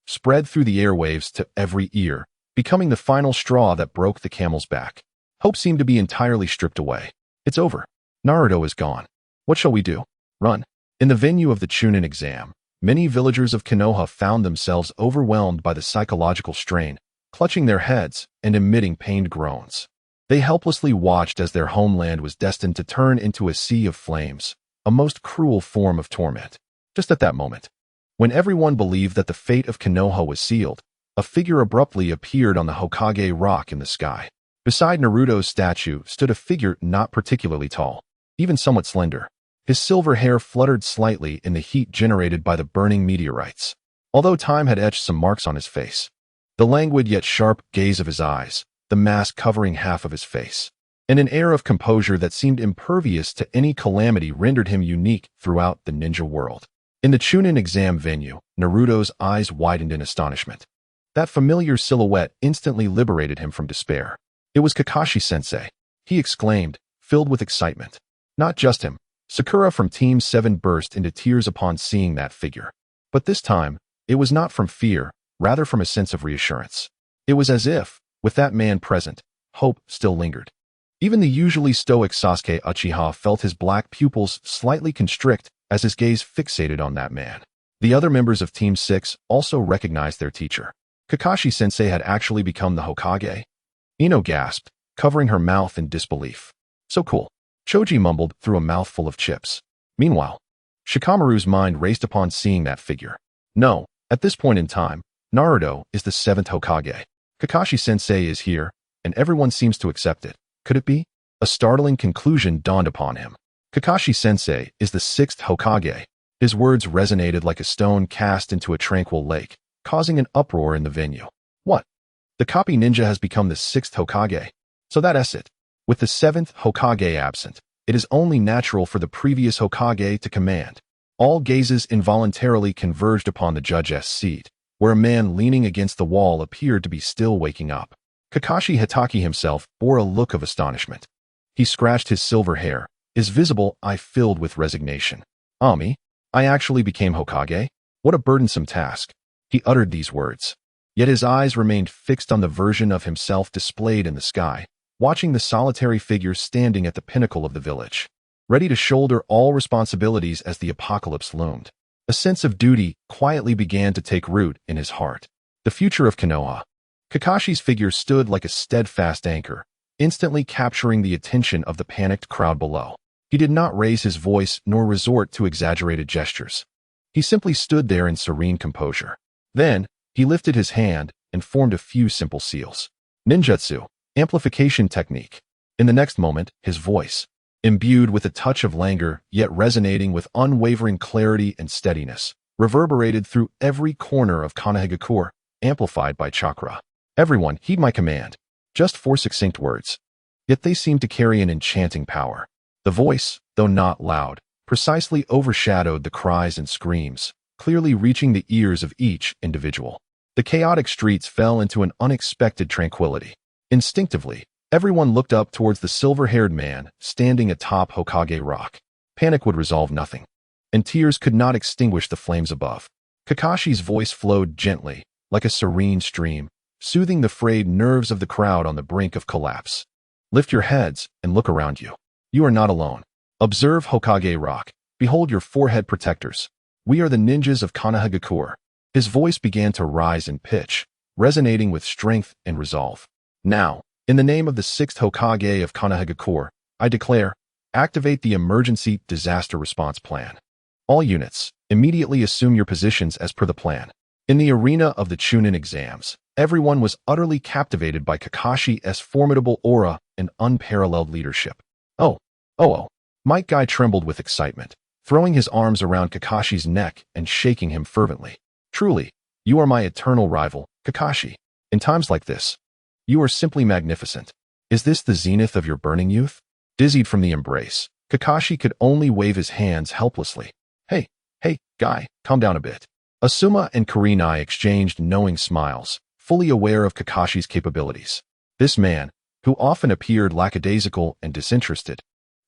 spread through the airwaves to every ear, becoming the final straw that broke the camel's back. Hope seemed to be entirely stripped away. It's over. Naruto is gone. What shall we do? Run. In the venue of the Chuunin exam, many villagers of Konoha found themselves overwhelmed by the psychological strain, clutching their heads and emitting pained groans. They helplessly watched as their homeland was destined to turn into a sea of flames, a most cruel form of torment. Just at that moment, when everyone believed that the fate of Konoha was sealed, a figure abruptly appeared on the Hokage rock in the sky. Beside Naruto's statue stood a figure not particularly tall, even somewhat slender. His silver hair fluttered slightly in the heat generated by the burning meteorites, although time had etched some marks on his face. The languid yet sharp gaze of his eyes, the mask covering half of his face, and an air of composure that seemed impervious to any calamity rendered him unique throughout the ninja world. In the Chuunin exam venue, Naruto's eyes widened in astonishment. That familiar silhouette instantly liberated him from despair. It was Kakashi-sensei. he exclaimed, filled with excitement. Not just him. Sakura from Team 7 burst into tears upon seeing that figure. But this time, it was not from fear, rather from a sense of reassurance. It was as if, with that man present, hope still lingered. Even the usually stoic Sasuke Uchiha felt his black pupils slightly constrict as his gaze fixated on that man. The other members of Team 6 also recognized their teacher. Kakashi-sensei had actually become the Hokage. Ino gasped, covering her mouth in disbelief. So cool. Choji mumbled through a mouthful of chips. Meanwhile, Shikamaru's mind raced upon seeing that figure. No, at this point in time, Naruto is the 7th Hokage. Kakashi-sensei is here, and everyone seems to accept it. Could it be? A startling conclusion dawned upon him. Kakashi-sensei is the 6th Hokage. His words resonated like a stone cast into a tranquil lake, causing an uproar in the venue. What? The copy ninja has become the 6th Hokage. So that's it. With the 7th Hokage absent, it is only natural for the previous Hokage to command. All gazes involuntarily converged upon the judge's seat, where a man leaning against the wall appeared to be still waking up. Kakashi Hatake himself bore a look of astonishment. He scratched his silver hair, his visible eye filled with resignation. Me? I actually became Hokage? What a burdensome task. He uttered these words. Yet his eyes remained fixed on the version of himself displayed in the sky, watching the solitary figure standing at the pinnacle of the village, ready to shoulder all responsibilities as the apocalypse loomed. A sense of duty quietly began to take root in his heart. The future of Konoha. Kakashi's figure stood like a steadfast anchor, instantly capturing the attention of the panicked crowd below. He did not raise his voice nor resort to exaggerated gestures. He simply stood there in serene composure. Then, he lifted his hand and formed a few simple seals. Ninjutsu. Amplification technique. In the next moment, his voice, imbued with a touch of languor yet resonating with unwavering clarity and steadiness, reverberated through every corner of Konoha, amplified by chakra. Everyone, heed my command. Just 4 succinct words. Yet they seemed to carry an enchanting power. The voice, though not loud, precisely overshadowed the cries and screams, clearly reaching the ears of each individual. The chaotic streets fell into an unexpected tranquility. Instinctively, everyone looked up towards the silver-haired man standing atop Hokage Rock. Panic would resolve nothing, and tears could not extinguish the flames above. Kakashi's voice flowed gently, like a serene stream, soothing the frayed nerves of the crowd on the brink of collapse. Lift your heads and look around you. You are not alone. Observe Hokage Rock. Behold your forehead protectors. We are the ninjas of Konoha. His voice began to rise in pitch, resonating with strength and resolve. Now, in the name of the 6th Hokage of Konoha, I declare, activate the emergency disaster response plan. All units, immediately assume your positions as per the plan. In the arena of the Chuunin Exams, everyone was utterly captivated by Kakashi's formidable aura and unparalleled leadership. Oh. Might Guy trembled with excitement, throwing his arms around Kakashi's neck and shaking him fervently. Truly, you are my eternal rival, Kakashi. In times like this, you are simply magnificent. Is this the zenith of your burning youth? Dizzied from the embrace, Kakashi could only wave his hands helplessly. Hey, Guy, calm down a bit. Asuma and Kurenai exchanged knowing smiles, fully aware of Kakashi's capabilities. This man, who often appeared lackadaisical and disinterested,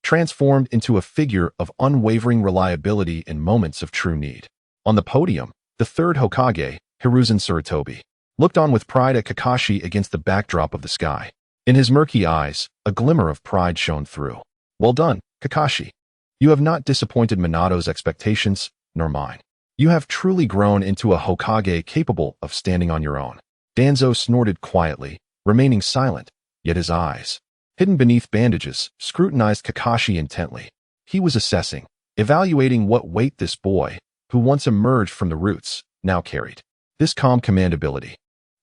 transformed into a figure of unwavering reliability in moments of true need. On the podium, the 3rd Hokage, Hiruzen Sarutobi, looked on with pride at Kakashi against the backdrop of the sky. In his murky eyes, a glimmer of pride shone through. Well done, Kakashi. You have not disappointed Minato's expectations, nor mine. You have truly grown into a Hokage capable of standing on your own. Danzo snorted quietly, remaining silent, yet his eyes, hidden beneath bandages, scrutinized Kakashi intently. He was assessing, evaluating what weight this boy, who once emerged from the roots, now carried. This calm commandability.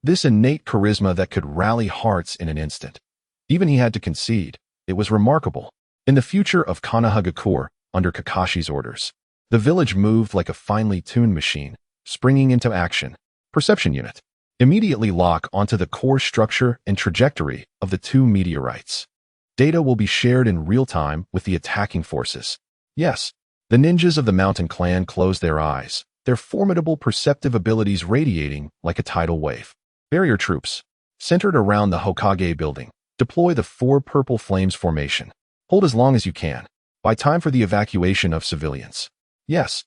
This innate charisma that could rally hearts in an instant. Even he had to concede, it was remarkable. In the future of Konoha, under Kakashi's orders, the village moved like a finely tuned machine, springing into action. Perception unit. Immediately lock onto the core structure and trajectory of the 2 meteorites. Data will be shared in real time with the attacking forces. Yes, the ninjas of the Mountain Clan closed their eyes, their formidable perceptive abilities radiating like a tidal wave. Barrier troops, centered around the Hokage building, Deploy the 4 purple flames formation. Hold as long as you can. By time for the evacuation of civilians. Yes.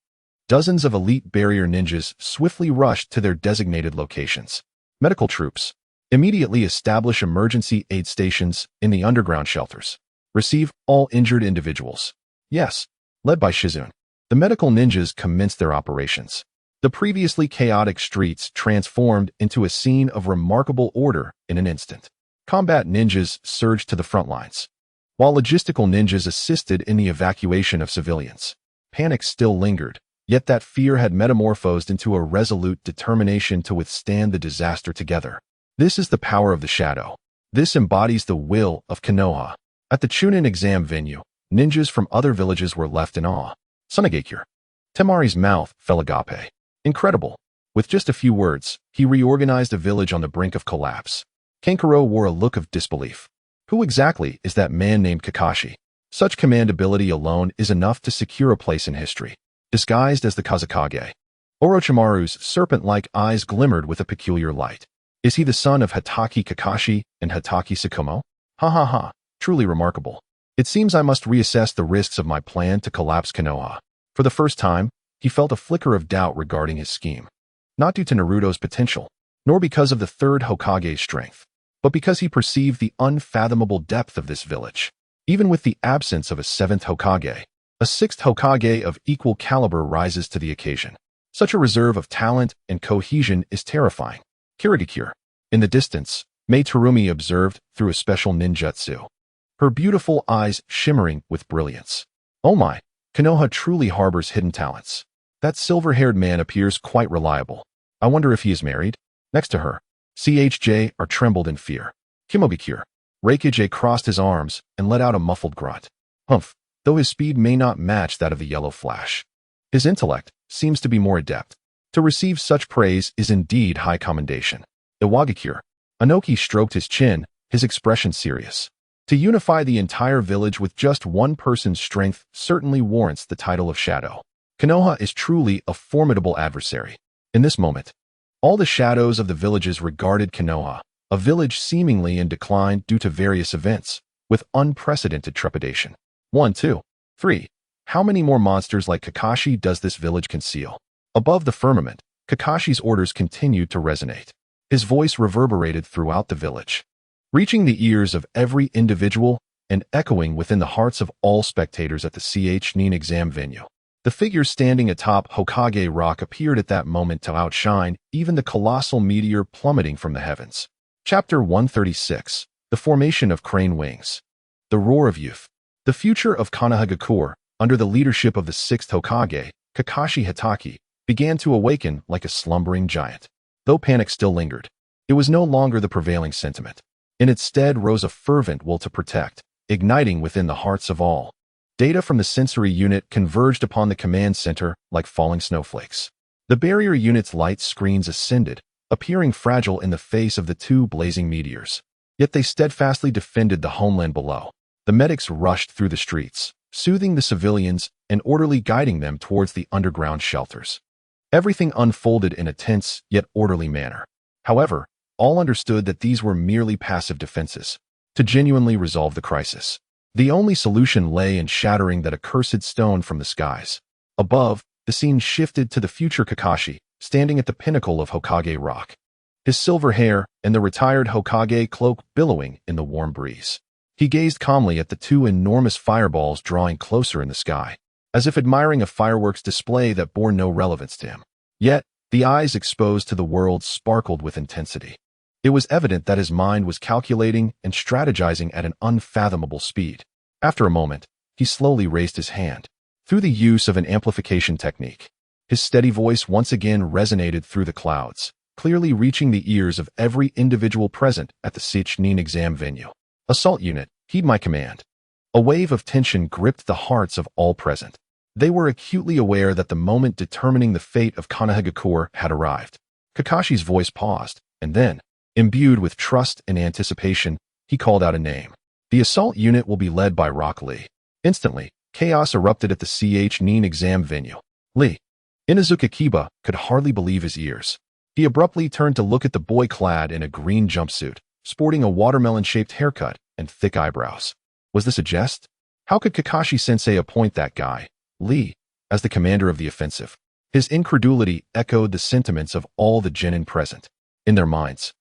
Dozens of elite barrier ninjas swiftly rushed to their designated locations. Medical troops. Immediately establish emergency aid stations in the underground shelters. Receive all injured individuals. Yes. Led by Shizune. The medical ninjas commenced their operations. The previously chaotic streets transformed into a scene of remarkable order in an instant. Combat ninjas surged to the front lines, while logistical ninjas assisted in the evacuation of civilians. Panic still lingered, yet that fear had metamorphosed into a resolute determination to withstand the disaster together. This is the power of the shadow. This embodies the will of Konoha. At the Chuunin exam venue, ninjas from other villages were left in awe. Sunagakure. Temari's mouth fell agape. Incredible. With just a few words, he reorganized a village on the brink of collapse. Kankuro wore a look of disbelief. Who exactly is that man named Kakashi? Such commandability alone is enough to secure a place in history. Disguised as the Kazekage. Orochimaru's serpent-like eyes glimmered with a peculiar light. Is he the son of Hatake Kakashi and Hatake Tsukumo? Ha ha ha, truly remarkable. It seems I must reassess the risks of my plan to collapse Konoha. For the first time, he felt a flicker of doubt regarding his scheme. Not due to Naruto's potential, nor because of the Third Hokage's strength, but because he perceived the unfathomable depth of this village. Even with the absence of a 7th Hokage, a 6th Hokage of equal caliber rises to the occasion. Such a reserve of talent and cohesion is terrifying. Kirigakure. In the distance, Mei Terumi observed through a special ninjutsu, her beautiful eyes shimmering with brilliance. Oh my, Konoha truly harbors hidden talents. That silver-haired man appears quite reliable. I wonder if he is married? Next to her, CHJ are trembled in fear. Kimogakure. Raikage crossed his arms and let out a muffled grunt. Humph, though his speed may not match that of the yellow flash. His intellect seems to be more adept. To receive such praise is indeed high commendation. Iwagakure. Anoki stroked his chin, his expression serious. To unify the entire village with just one person's strength certainly warrants the title of Shadow. Konoha is truly a formidable adversary. In this moment, all the shadows of the villages regarded Konoha, a village seemingly in decline due to various events, with unprecedented trepidation. 1, 2, 3. How many more monsters like Kakashi does this village conceal? Above the firmament, Kakashi's orders continued to resonate. His voice reverberated throughout the village, reaching the ears of every individual and echoing within the hearts of all spectators at the Chuunin exam venue. The figure standing atop Hokage Rock appeared at that moment to outshine even the colossal meteor plummeting from the heavens. Chapter 136. The Formation of Crane Wings. The Roar of Youth. The future of Konohagakure, under the leadership of the 6th Hokage, Kakashi Hatake, began to awaken like a slumbering giant. Though panic still lingered, it was no longer the prevailing sentiment. In its stead rose a fervent will to protect, igniting within the hearts of all. Data from the sensory unit converged upon the command center like falling snowflakes. The barrier unit's light screens ascended, appearing fragile in the face of the 2 blazing meteors. Yet they steadfastly defended the homeland below. The medics rushed through the streets, soothing the civilians and orderly guiding them towards the underground shelters. Everything unfolded in a tense yet orderly manner. However, all understood that these were merely passive defenses. To genuinely resolve the crisis, the only solution lay in shattering that accursed stone from the skies. Above, the scene shifted to the future Kakashi, standing at the pinnacle of Hokage Rock. His silver hair and the retired Hokage cloak billowing in the warm breeze. He gazed calmly at the 2 enormous fireballs drawing closer in the sky, as if admiring a fireworks display that bore no relevance to him. Yet, the eyes exposed to the world sparkled with intensity. It was evident that his mind was calculating and strategizing at an unfathomable speed. After a moment, he slowly raised his hand. Through the use of an amplification technique, his steady voice once again resonated through the clouds, clearly reaching the ears of every individual present at the Chuunin exam venue. Assault unit, heed my command. A wave of tension gripped the hearts of all present. They were acutely aware that the moment determining the fate of Konohagakure had arrived. Kakashi's voice paused, and then, imbued with trust and anticipation, he called out a name. The assault unit will be led by Rock Lee. Instantly, chaos erupted at the Chuunin exam venue. Lee. Inazuka Kiba could hardly believe his ears. He abruptly turned to look at the boy clad in a green jumpsuit, sporting a watermelon-shaped haircut and thick eyebrows. Was this a jest? How could Kakashi-sensei appoint that guy, Lee, as the commander of the offensive? His incredulity echoed the sentiments of all the genin present in their minds.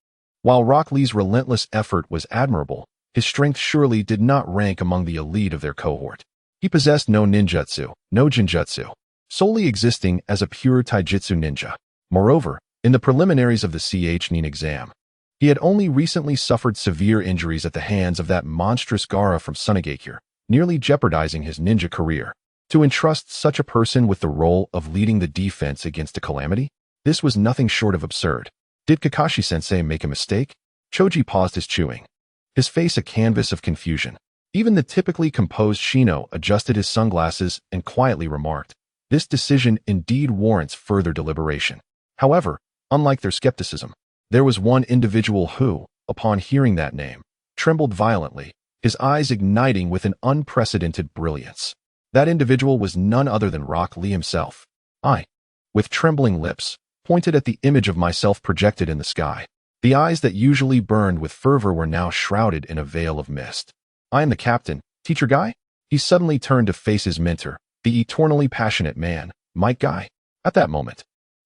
While Rock Lee's relentless effort was admirable, his strength surely did not rank among the elite of their cohort. He possessed no ninjutsu, no jinjutsu, solely existing as a pure taijutsu ninja. Moreover, in the preliminaries of the Chuunin exam, he had only recently suffered severe injuries at the hands of that monstrous Gaara from Sunagakure, nearly jeopardizing his ninja career. To entrust such a person with the role of leading the defense against a calamity? This was nothing short of absurd. Did Kakashi-sensei make a mistake? Choji paused his chewing, his face a canvas of confusion. Even the typically composed Shino adjusted his sunglasses and quietly remarked, "This decision indeed warrants further deliberation." However, unlike their skepticism, there was one individual who, upon hearing that name, trembled violently, his eyes igniting with an unprecedented brilliance. That individual was none other than Rock Lee himself. I, with trembling lips, pointed at the image of myself projected in the sky. The eyes that usually burned with fervor were now shrouded in a veil of mist. "I am the captain, Teacher Guy?" He suddenly turned to face his mentor, the eternally passionate man, Might Guy. At that moment,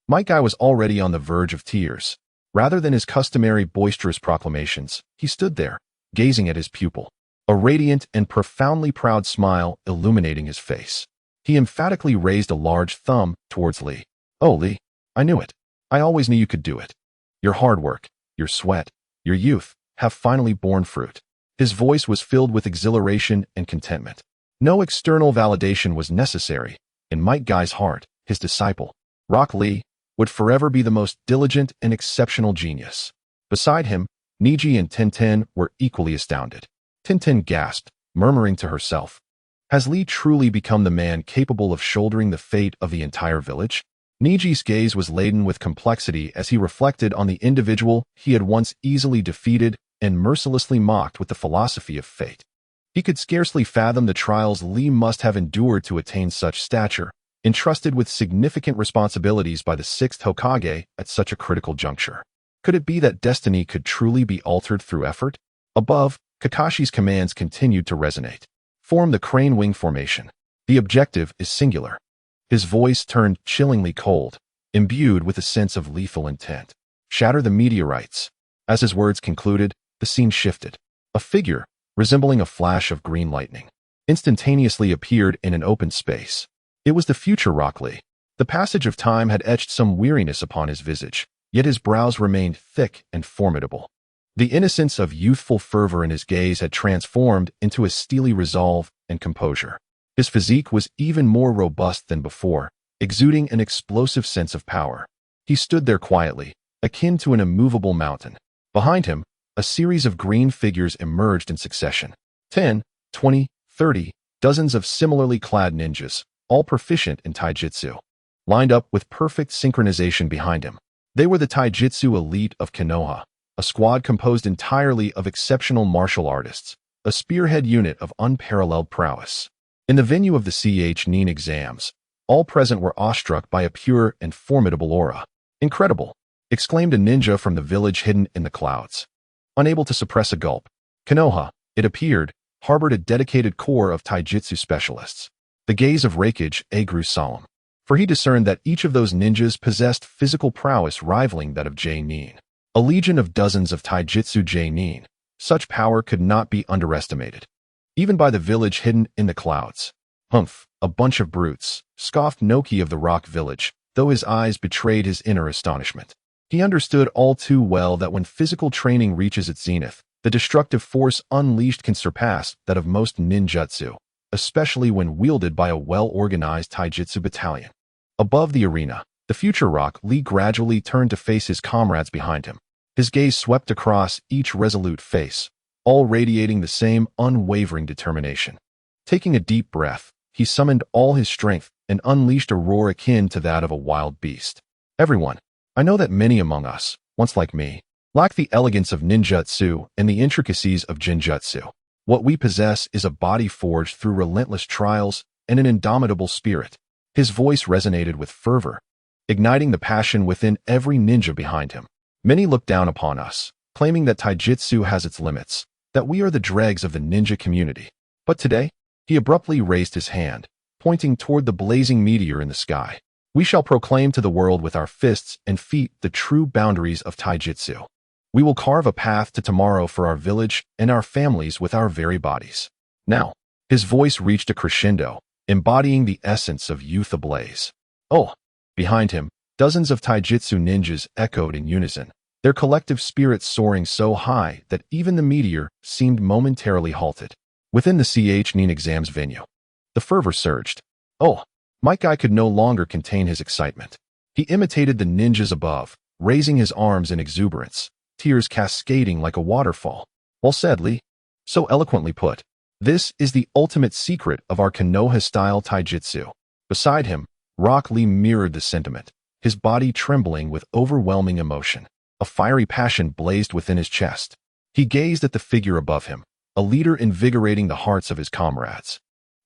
Might Guy was already on the verge of tears. Rather than his customary boisterous proclamations, he stood there, gazing at his pupil, a radiant and profoundly proud smile illuminating his face. He emphatically raised a large thumb towards Lee. "Oh, Lee, I knew it. I always knew you could do it. Your hard work, your sweat, your youth have finally borne fruit." His voice was filled with exhilaration and contentment. No external validation was necessary. In Might Guy's heart, his disciple, Rock Lee, would forever be the most diligent and exceptional genius. Beside him, Niji and Tenten were equally astounded. Tenten gasped, murmuring to herself, "Has Lee truly become the man capable of shouldering the fate of the entire village?" Niji's gaze was laden with complexity as he reflected on the individual he had once easily defeated and mercilessly mocked with the philosophy of fate. He could scarcely fathom the trials Lee must have endured to attain such stature, entrusted with significant responsibilities by the Sixth Hokage at such a critical juncture. Could it be that destiny could truly be altered through effort? Above, Kakashi's commands continued to resonate. Form the crane wing formation. The objective is singular. His voice turned chillingly cold, imbued with a sense of lethal intent. Shatter the meteorites. As his words concluded, the scene shifted. A figure, resembling a flash of green lightning, instantaneously appeared in an open space. It was the future Rock Lee. The passage of time had etched some weariness upon his visage, yet his brows remained thick and formidable. The innocence of youthful fervor in his gaze had transformed into a steely resolve and composure. His physique was even more robust than before, exuding an explosive sense of power. He stood there quietly, akin to an immovable mountain. Behind him, a series of green figures emerged in succession. 10, 20, 30, dozens of similarly clad ninjas, all proficient in taijutsu, lined up with perfect synchronization behind him. They were the taijutsu elite of Konoha, a squad composed entirely of exceptional martial artists, a spearhead unit of unparalleled prowess. In the venue of the Chuunin Exams, all present were awestruck by a pure and formidable aura. "Incredible!" exclaimed a ninja from the village hidden in the clouds. Unable to suppress a gulp, Konoha, it appeared, harbored a dedicated core of taijutsu specialists. The gaze of Raikage grew solemn, for he discerned that each of those ninjas possessed physical prowess rivaling that of J-Nin. A legion of dozens of taijutsu J-Nin. Such power could not be underestimated, even by the village hidden in the clouds. "Humph, a bunch of brutes," scoffed Noki of the Rock Village, though his eyes betrayed his inner astonishment. He understood all too well that when physical training reaches its zenith, the destructive force unleashed can surpass that of most ninjutsu, especially when wielded by a well-organized taijutsu battalion. Above the arena, the future Rock Lee gradually turned to face his comrades behind him. His gaze swept across each resolute face, all radiating the same unwavering determination. Taking a deep breath, he summoned all his strength and unleashed a roar akin to that of a wild beast. "Everyone, I know that many among us, once like me, lack the elegance of ninjutsu and the intricacies of jinjutsu. What we possess is a body forged through relentless trials and an indomitable spirit." His voice resonated with fervor, igniting the passion within every ninja behind him. "Many look down upon us, claiming that taijutsu has its limits, that we are the dregs of the ninja community. But today, he abruptly raised his hand, pointing toward the blazing meteor in the sky. We shall proclaim to the world with our fists and feet the true boundaries of taijutsu. We will carve a path to tomorrow for our village and our families with our very bodies. Now, his voice reached a crescendo, embodying the essence of youth ablaze. Oh! Behind him, dozens of taijutsu ninjas echoed in unison, their collective spirits soaring so high that even the meteor seemed momentarily halted. Within the Chuunin Exams venue, the fervor surged. Oh! Yagai could no longer contain his excitement. He imitated the ninjas above, raising his arms in exuberance, tears cascading like a waterfall. Well said, Lee. So eloquently put. This is the ultimate secret of our Konoha-style taijutsu. Beside him, Rock Lee mirrored the sentiment, his body trembling with overwhelming emotion. A fiery passion blazed within his chest. He gazed at the figure above him, a leader invigorating the hearts of his comrades.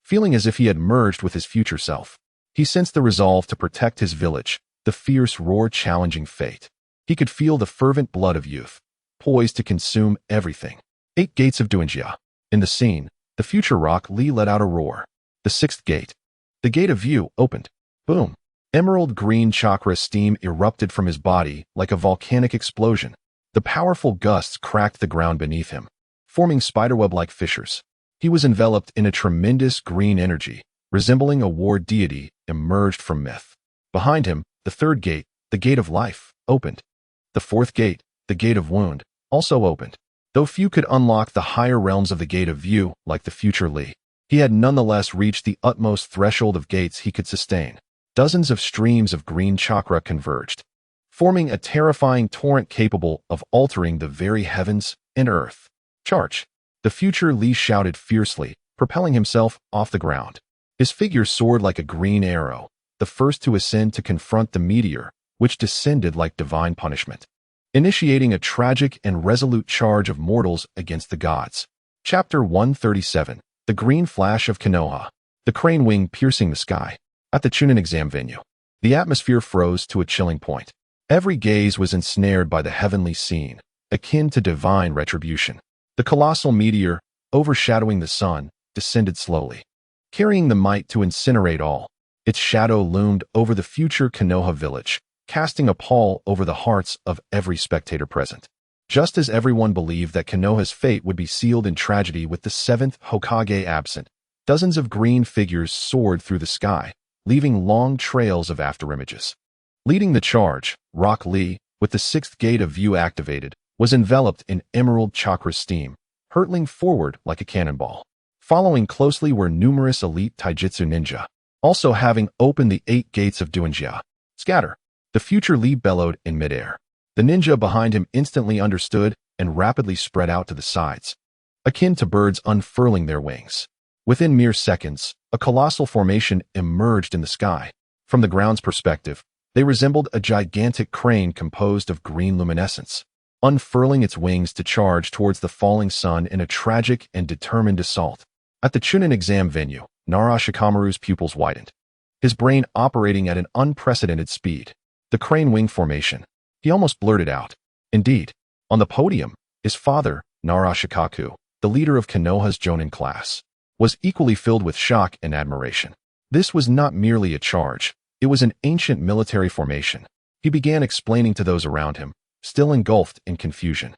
Feeling as if he had merged with his future self, he sensed the resolve to protect his village, the fierce roar challenging fate. He could feel the fervent blood of youth, poised to consume everything. 8 Gates of Ninjutsu. In the scene, the future Rock Lee let out a roar. The 6th gate. The gate of view opened. Boom. Emerald green chakra steam erupted from his body like a volcanic explosion. The powerful gusts cracked the ground beneath him, forming spiderweb-like fissures. He was enveloped in a tremendous green energy, resembling a war deity emerged from myth. Behind him, the 3rd gate, the gate of life, opened. The 4th gate, the gate of wound, also opened. Though few could unlock the higher realms of the gate of view like the future Lee, he had nonetheless reached the utmost threshold of gates he could sustain. Dozens of streams of green chakra converged, forming a terrifying torrent capable of altering the very heavens and earth. Charge! The future Lee shouted fiercely, propelling himself off the ground. His figure soared like a green arrow, the first to ascend to confront the meteor, which descended like divine punishment, initiating a tragic and resolute charge of mortals against the gods. Chapter 137. The Green Flash of Konoha. The crane wing piercing the sky. At the Chuunin exam venue, the atmosphere froze to a chilling point. Every gaze was ensnared by the heavenly scene, akin to divine retribution. The colossal meteor, overshadowing the sun, descended slowly, carrying the might to incinerate all. Its shadow loomed over the future Konoha village, casting a pall over the hearts of every spectator present. Just as everyone believed that Konoha's fate would be sealed in tragedy with the 7th Hokage absent, dozens of green figures soared through the sky, leaving long trails of afterimages. Leading the charge, Rock Lee, with the 6th gate of view activated, was enveloped in emerald chakra steam, hurtling forward like a cannonball. Following closely were numerous elite taijutsu ninja, also having opened the 8 gates of Ninjutsu. Scatter! The future Lee bellowed in midair. The ninja behind him instantly understood and rapidly spread out to the sides, akin to birds unfurling their wings. Within mere seconds, a colossal formation emerged in the sky. From the ground's perspective, they resembled a gigantic crane composed of green luminescence, unfurling its wings to charge towards the falling sun in a tragic and determined assault. At the Chuunin exam venue, Orochimaru's pupils widened, his brain operating at an unprecedented speed. The crane wing formation. He almost blurted out. Indeed, on the podium, his father, Naruto, the leader of Konoha's Jonin class, was equally filled with shock and admiration. This was not merely a charge, it was an ancient military formation. He began explaining to those around him, still engulfed in confusion.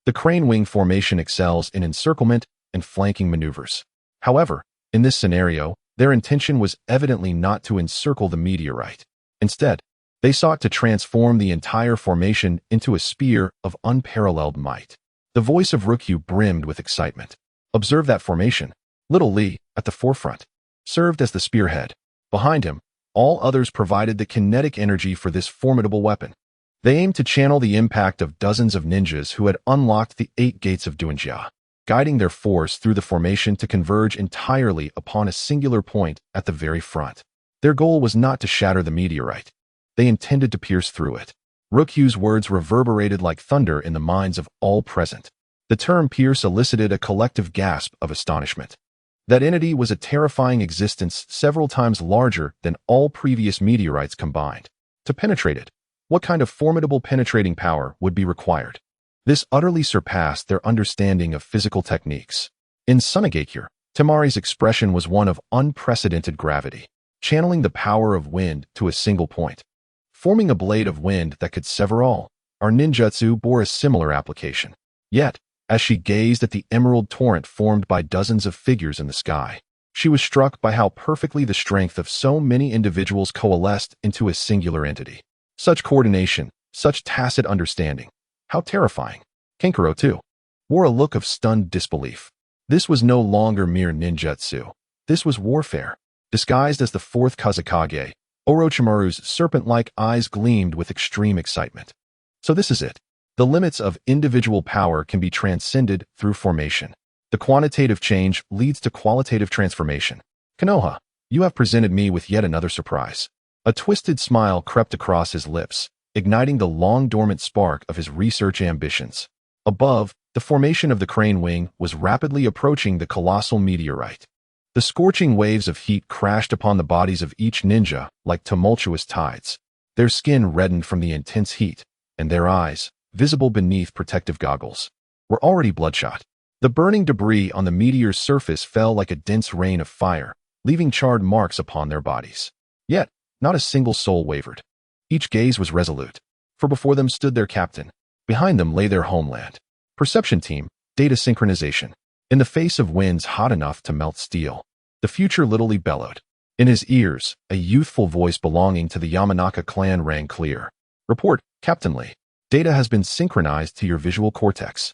The crane wing formation excels in encirclement and flanking maneuvers. However, in this scenario, their intention was evidently not to encircle the meteorite. Instead, they sought to transform the entire formation into a spear of unparalleled might. The voice of Rukyu brimmed with excitement. Observe that formation. Little Lee, at the forefront, served as the spearhead. Behind him, all others provided the kinetic energy for this formidable weapon. They aimed to channel the impact of dozens of ninjas who had unlocked the 8 gates of Ninjutsu, guiding their force through the formation to converge entirely upon a singular point at the very front. Their goal was not to shatter the meteorite. They intended to pierce through it. Rukyu's words reverberated like thunder in the minds of all present. The term pierce elicited a collective gasp of astonishment. That entity was a terrifying existence several times larger than all previous meteorites combined. To penetrate it, what kind of formidable penetrating power would be required? This utterly surpassed their understanding of physical techniques. In Sunagakure, Temari's expression was one of unprecedented gravity, channeling the power of wind to a single point. Forming a blade of wind that could sever all, our ninjutsu bore a similar application. Yet, as she gazed at the emerald torrent formed by dozens of figures in the sky, she was struck by how perfectly the strength of so many individuals coalesced into a singular entity. Such coordination, such tacit understanding. How terrifying. Kankuro, too, wore a look of stunned disbelief. This was no longer mere ninjutsu. This was warfare. Disguised as the fourth Kazekage, Orochimaru's serpent-like eyes gleamed with extreme excitement. So this is it. The limits of individual power can be transcended through formation. The quantitative change leads to qualitative transformation. Konoha, you have presented me with yet another surprise. A twisted smile crept across his lips, igniting the long-dormant spark of his research ambitions. Above, the formation of the crane wing was rapidly approaching the colossal meteorite. The scorching waves of heat crashed upon the bodies of each ninja like tumultuous tides. Their skin reddened from the intense heat, and their eyes, visible beneath protective goggles, were already bloodshot. The burning debris on the meteor's surface fell like a dense rain of fire, leaving charred marks upon their bodies. Yet, not a single soul wavered. Each gaze was resolute, for before them stood their captain. Behind them lay their homeland. Perception team, data synchronization. In the face of winds hot enough to melt steel, the future literally bellowed. In his ears, a youthful voice belonging to the Yamanaka clan rang clear. Report, Captain Lee. Data has been synchronized to your visual cortex.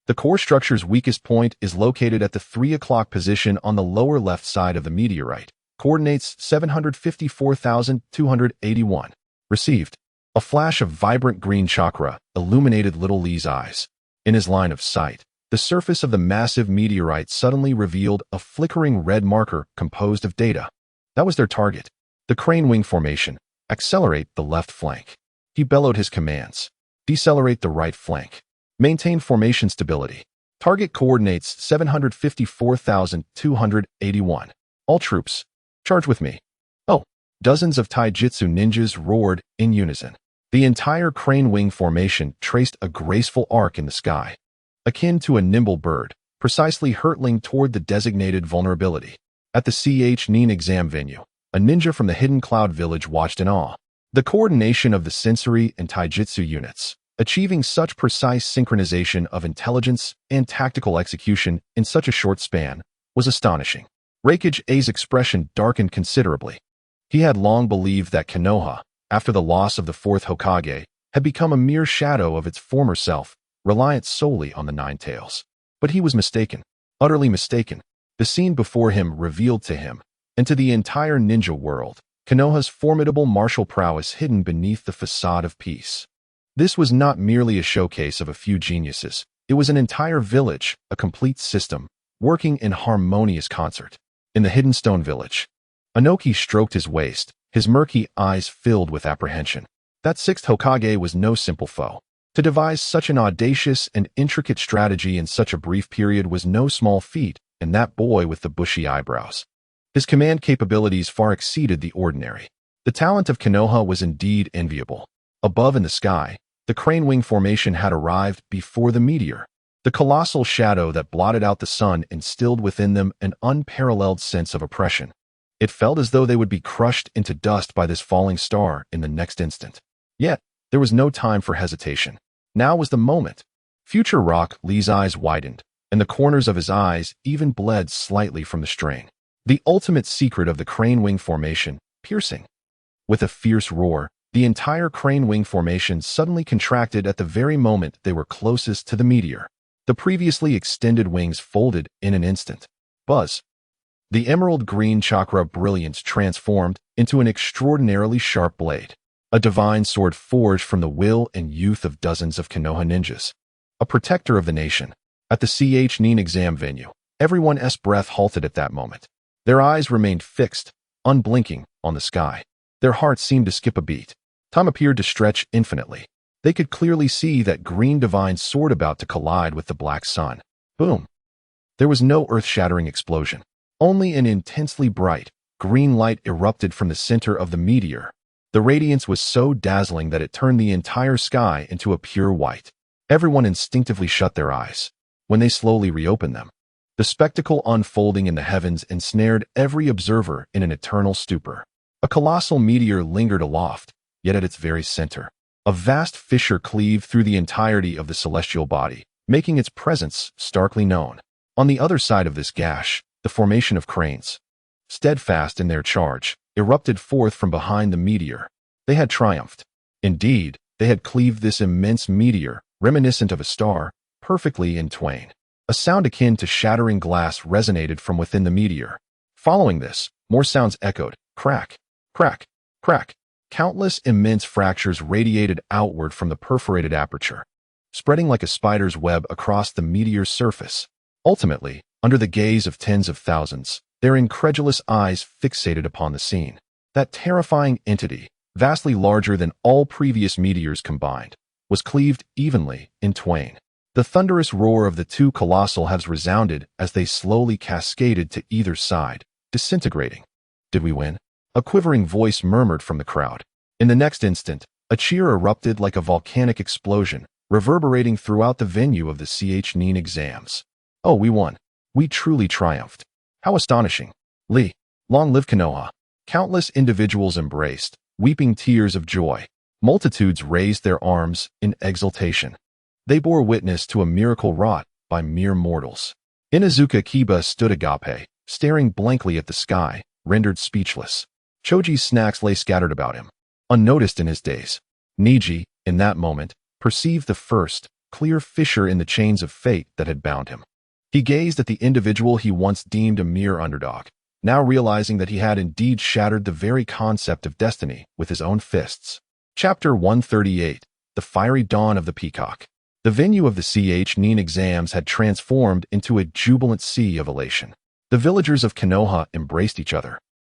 The core structure's weakest point is located at the 3 o'clock position on the lower left side of the meteorite. Coordinates 754,281. Received. A flash of vibrant green chakra illuminated little Lee's eyes. In his line of sight, the surface of the massive meteorite suddenly revealed a flickering red marker composed of data. That was their target. The crane wing formation. Accelerate the left flank. He bellowed his commands. Decelerate the right flank. Maintain formation stability. Target coordinates 754,281. All troops, charge with me. Oh, dozens of taijutsu ninjas roared in unison. The entire crane wing formation traced a graceful arc in the sky, akin to a nimble bird, precisely hurtling toward the designated vulnerability. At the Chuunin exam venue, a ninja from the hidden cloud village watched in awe. The coordination of the sensory and taijutsu units, achieving such precise synchronization of intelligence and tactical execution in such a short span, was astonishing. Raikage's expression darkened considerably. He had long believed that Konoha, after the loss of the fourth Hokage, had become a mere shadow of its former self, reliant solely on the Nine Tails. But he was mistaken, utterly mistaken. The scene before him revealed to him, and to the entire ninja world, Konoha's formidable martial prowess hidden beneath the facade of peace. This was not merely a showcase of a few geniuses. It was an entire village, a complete system, working in harmonious concert. In the hidden stone village, Inoki stroked his waist, his murky eyes filled with apprehension. That sixth Hokage was no simple foe. To devise such an audacious and intricate strategy in such a brief period was no small feat, and that boy with the bushy eyebrows. His command capabilities far exceeded the ordinary. The talent of Konoha was indeed enviable. Above in the sky, the crane wing formation had arrived before the meteor. The colossal shadow that blotted out the sun instilled within them an unparalleled sense of oppression. It felt as though they would be crushed into dust by this falling star in the next instant. Yet, there was no time for hesitation. Now was the moment. Future Rock Lee's eyes widened, and the corners of his eyes even bled slightly from the strain. The ultimate secret of the crane wing formation, piercing. With a fierce roar, the entire crane wing formation suddenly contracted at the very moment they were closest to the meteor. The previously extended wings folded in an instant. Buzz. The emerald green chakra brilliance transformed into an extraordinarily sharp blade. A divine sword forged from the will and youth of dozens of Konoha ninjas. A protector of the nation. At the Chuunin exam venue, everyone's breath halted at that moment. Their eyes remained fixed, unblinking, on the sky. Their hearts seemed to skip a beat. Time appeared to stretch infinitely. They could clearly see that green divine sword about to collide with the black sun. Boom. There was no earth-shattering explosion. Only an intensely bright, green light erupted from the center of the meteor. The radiance was so dazzling that it turned the entire sky into a pure white. Everyone instinctively shut their eyes. When they slowly reopened them, the spectacle unfolding in the heavens ensnared every observer in an eternal stupor. A colossal meteor lingered aloft, yet at its very center, a vast fissure cleaved through the entirety of the celestial body, making its presence starkly known. On the other side of this gash, the formation of cranes, steadfast in their charge, erupted forth from behind the meteor. They had triumphed. Indeed, they had cleaved this immense meteor, reminiscent of a star, perfectly in twain. A sound akin to shattering glass resonated from within the meteor. Following this, more sounds echoed. Crack, crack, crack. Countless immense fractures radiated outward from the perforated aperture, spreading like a spider's web across the meteor's surface. Ultimately, under the gaze of tens of thousands, their incredulous eyes fixated upon the scene. That terrifying entity, vastly larger than all previous meteors combined, was cleaved evenly in twain. The thunderous roar of the two colossal halves resounded as they slowly cascaded to either side, disintegrating. Did we win? A quivering voice murmured from the crowd. In the next instant, a cheer erupted like a volcanic explosion, reverberating throughout the venue of the Chuunin Exams. Oh, we won. We truly triumphed. How astonishing. Lee, long live Konoha. Countless individuals embraced, weeping tears of joy. Multitudes raised their arms in exultation. They bore witness to a miracle wrought by mere mortals. Inuzuka Kiba stood agape, staring blankly at the sky, rendered speechless. Choji's snacks lay scattered about him, unnoticed in his days. Niji, in that moment, perceived the first, clear fissure in the chains of fate that had bound him. He gazed at the individual he once deemed a mere underdog, now realizing that he had indeed shattered the very concept of destiny with his own fists. Chapter 138, The Fiery Dawn of the Peacock. The venue of the Chuunin Exams had transformed into a jubilant sea of elation. The villagers of Konoha embraced each other,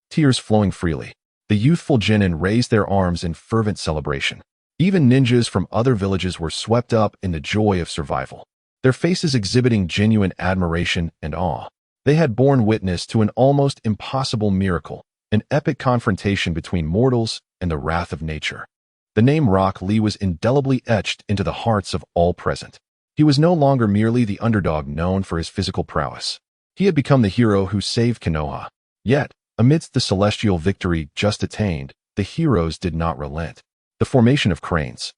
tears flowing freely. The youthful genin raised their arms in fervent celebration. Even ninjas from other villages were swept up in the joy of survival, their faces exhibiting genuine admiration and awe. They had borne witness to an almost impossible miracle, an epic confrontation between mortals and the wrath of nature. The name Rock Lee was indelibly etched into the hearts of all present. He was no longer merely the underdog known for his physical prowess. He had become the hero who saved Konoha. Yet, amidst the celestial victory just attained, the heroes did not relent. The formation of cranes,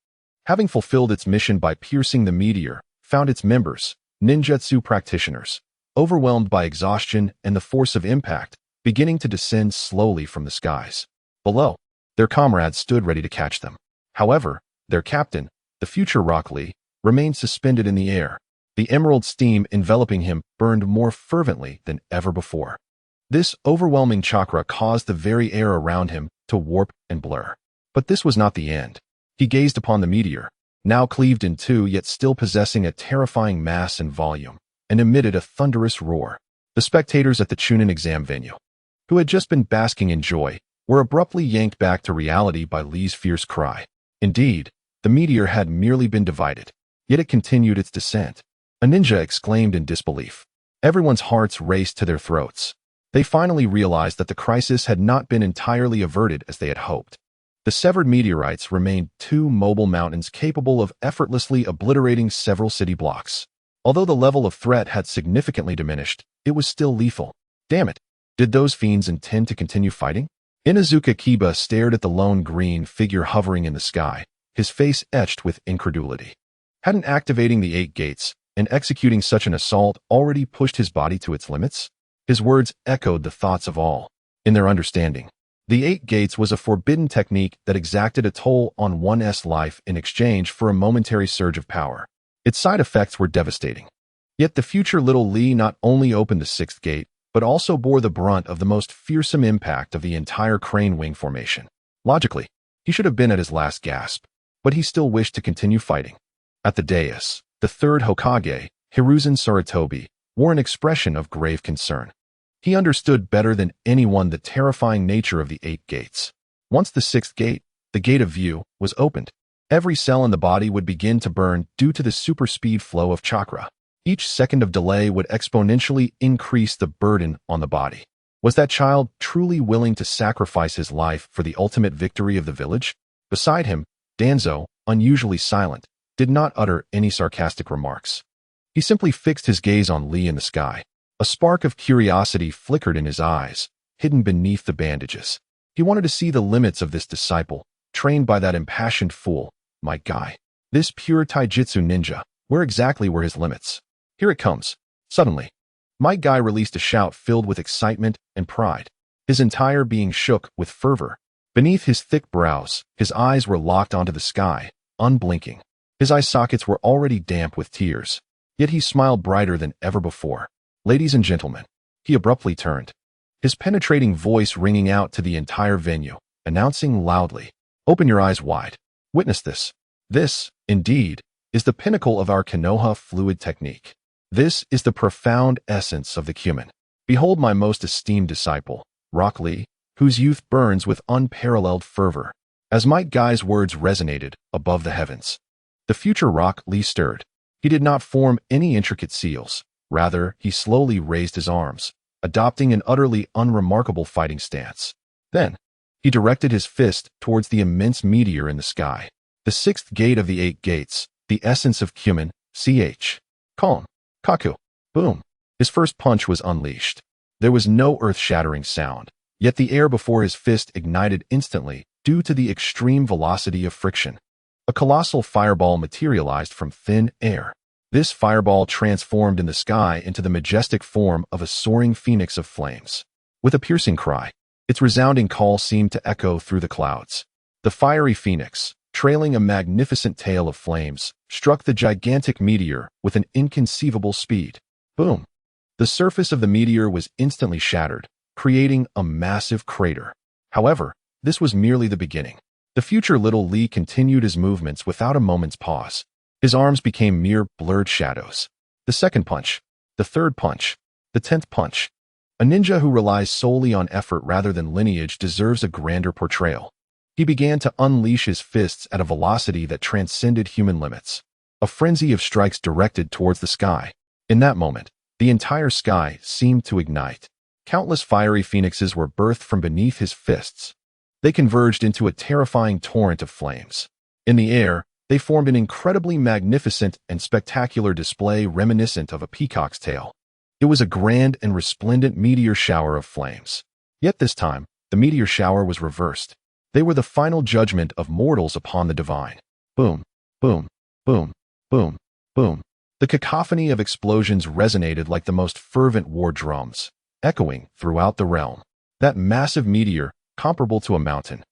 having fulfilled its mission by piercing the meteor, found its members, ninjutsu practitioners, overwhelmed by exhaustion and the force of impact, beginning to descend slowly from the skies. Below, their comrades stood ready to catch them. However, their captain, the future Rock Lee, remained suspended in the air. The emerald steam enveloping him burned more fervently than ever before. This overwhelming chakra caused the very air around him to warp and blur. But this was not the end. He gazed upon the meteor, now cleaved in two yet still possessing a terrifying mass and volume, and emitted a thunderous roar. The spectators at the Chuunin exam venue, who had just been basking in joy, were abruptly yanked back to reality by Lee's fierce cry. Indeed, the meteor had merely been divided, yet it continued its descent. A ninja exclaimed in disbelief. Everyone's hearts raced to their throats. They finally realized that the crisis had not been entirely averted as they had hoped. The severed meteorites remained two mobile mountains capable of effortlessly obliterating several city blocks. Although the level of threat had significantly diminished, it was still lethal. Damn it! Did those fiends intend to continue fighting? Inuzuka Kiba stared at the lone green figure hovering in the sky, his face etched with incredulity. Hadn't activating the 8 gates and executing such an assault already pushed his body to its limits? His words echoed the thoughts of all. In their understanding, the 8 gates was a forbidden technique that exacted a toll on one's life in exchange for a momentary surge of power. Its side effects were devastating. Yet the future little Lee not only opened the 6th gate, but also bore the brunt of the most fearsome impact of the entire crane wing formation. Logically, he should have been at his last gasp, but he still wished to continue fighting. At the dais, the third Hokage, Hiruzen Sarutobi, wore an expression of grave concern. He understood better than anyone the terrifying nature of the 8 gates. Once the 6th gate, the gate of view, was opened, every cell in the body would begin to burn due to the super speed flow of chakra. Each second of delay would exponentially increase the burden on the body. Was that child truly willing to sacrifice his life for the ultimate victory of the village? Beside him, Danzo, unusually silent, did not utter any sarcastic remarks. He simply fixed his gaze on Lee in the sky. A spark of curiosity flickered in his eyes, hidden beneath the bandages. He wanted to see the limits of this disciple, trained by that impassioned fool, Yagai. This pure taijutsu ninja, where exactly were his limits? Here it comes. Suddenly, Yagai released a shout filled with excitement and pride. His entire being shook with fervor. Beneath his thick brows, his eyes were locked onto the sky, unblinking. His eye sockets were already damp with tears, yet he smiled brighter than ever before. Ladies and gentlemen, he abruptly turned, his penetrating voice ringing out to the entire venue, announcing loudly, "Open your eyes wide. Witness this. This, indeed, is the pinnacle of our Konoha fluid technique. This is the profound essence of the Chuunin. Behold my most esteemed disciple, Rock Lee, whose youth burns with unparalleled fervor." As Yagai's words resonated above the heavens, the future Rock Lee stirred. He did not form any intricate seals. Rather, he slowly raised his arms, adopting an utterly unremarkable fighting stance. Then, he directed his fist towards the immense meteor in the sky. The sixth gate of the Eight Gates, the essence of Chuunin, ch. Calm. Kaku. Boom. His first punch was unleashed. There was no earth-shattering sound, yet the air before his fist ignited instantly due to the extreme velocity of friction. A colossal fireball materialized from thin air. This fireball transformed in the sky into the majestic form of a soaring phoenix of flames. With a piercing cry, its resounding call seemed to echo through the clouds. The fiery phoenix, trailing a magnificent tail of flames, struck the gigantic meteor with an inconceivable speed. Boom! The surface of the meteor was instantly shattered, creating a massive crater. However, this was merely the beginning. The future little Lee continued his movements without a moment's pause. His arms became mere blurred shadows. The second punch, the third punch, the 10th punch. A ninja who relies solely on effort rather than lineage deserves a grander portrayal. He began to unleash his fists at a velocity that transcended human limits. A frenzy of strikes directed towards the sky. In that moment, the entire sky seemed to ignite. Countless fiery phoenixes were birthed from beneath his fists. They converged into a terrifying torrent of flames. In the air, they formed an incredibly magnificent and spectacular display reminiscent of a peacock's tail. It was a grand and resplendent meteor shower of flames. Yet this time, the meteor shower was reversed. They were the final judgment of mortals upon the divine. Boom, boom, boom, boom, boom. The cacophony of explosions resonated like the most fervent war drums, echoing throughout the realm. That massive meteor, comparable to a mountain,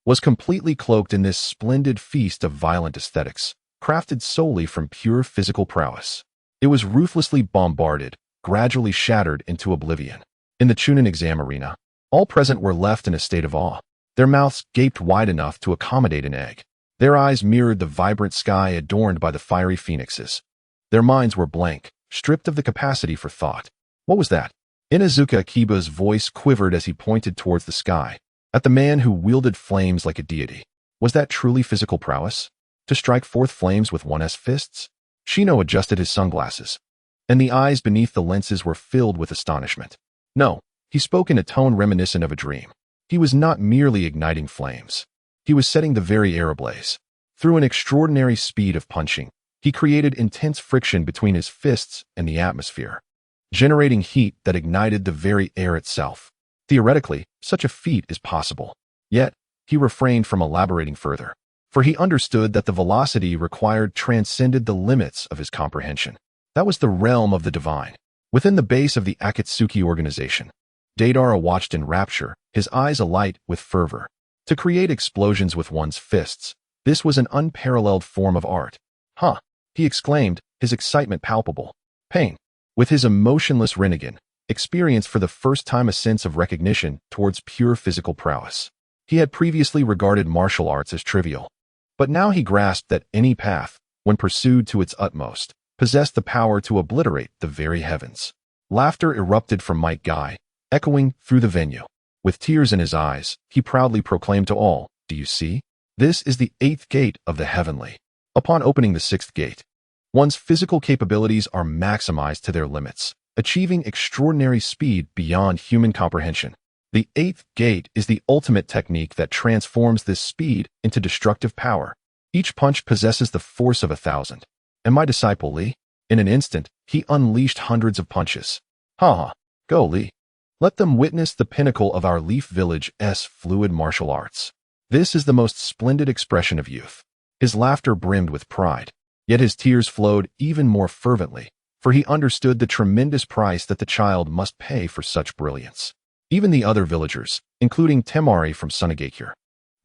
was completely cloaked in this splendid feast of violent aesthetics, crafted solely from pure physical prowess. It was ruthlessly bombarded, gradually shattered into oblivion. In the Chuunin exam arena, all present were left in a state of awe. Their mouths gaped wide enough to accommodate an egg. Their eyes mirrored the vibrant sky adorned by the fiery phoenixes. Their minds were blank, stripped of the capacity for thought. What was that? Inuzuka Akiba's voice quivered as he pointed towards the sky, at the man who wielded flames like a deity. Was that truly physical prowess? To strike forth flames with one's fists? Shino adjusted his sunglasses, and the eyes beneath the lenses were filled with astonishment. No, he spoke in a tone reminiscent of a dream. He was not merely igniting flames. He was setting the very air ablaze. Through an extraordinary speed of punching, he created intense friction between his fists and the atmosphere, generating heat that ignited the very air itself. Theoretically, such a feat is possible. Yet, he refrained from elaborating further, for he understood that the velocity required transcended the limits of his comprehension. That was the realm of the divine. Within the base of the Akatsuki organization, Deidara watched in rapture, his eyes alight with fervor. To create explosions with one's fists, this was an unparalleled form of art. Huh, he exclaimed, his excitement palpable. Pain. With his emotionless Rinnegan, experienced for the first time a sense of recognition towards pure physical prowess. He had previously regarded martial arts as trivial, but now he grasped that any path, when pursued to its utmost, possessed the power to obliterate the very heavens. Laughter erupted from Yagai, echoing through the venue. With tears in his eyes, he proudly proclaimed to all, "Do you see? This is the 8th gate of the heavenly." Upon opening the 6th gate, one's physical capabilities are maximized to their limits, achieving extraordinary speed beyond human comprehension. The 8th gate is the ultimate technique that transforms this speed into destructive power. Each punch possesses the force of 1,000. And my disciple Li? In an instant, he unleashed hundreds of punches. Ha! Go, Li. Let them witness the pinnacle of our Leaf Village's fluid martial arts. This is the most splendid expression of youth. His laughter brimmed with pride, yet his tears flowed even more fervently, for he understood the tremendous price that the child must pay for such brilliance. Even the other villagers, including Temari from Sunagakure,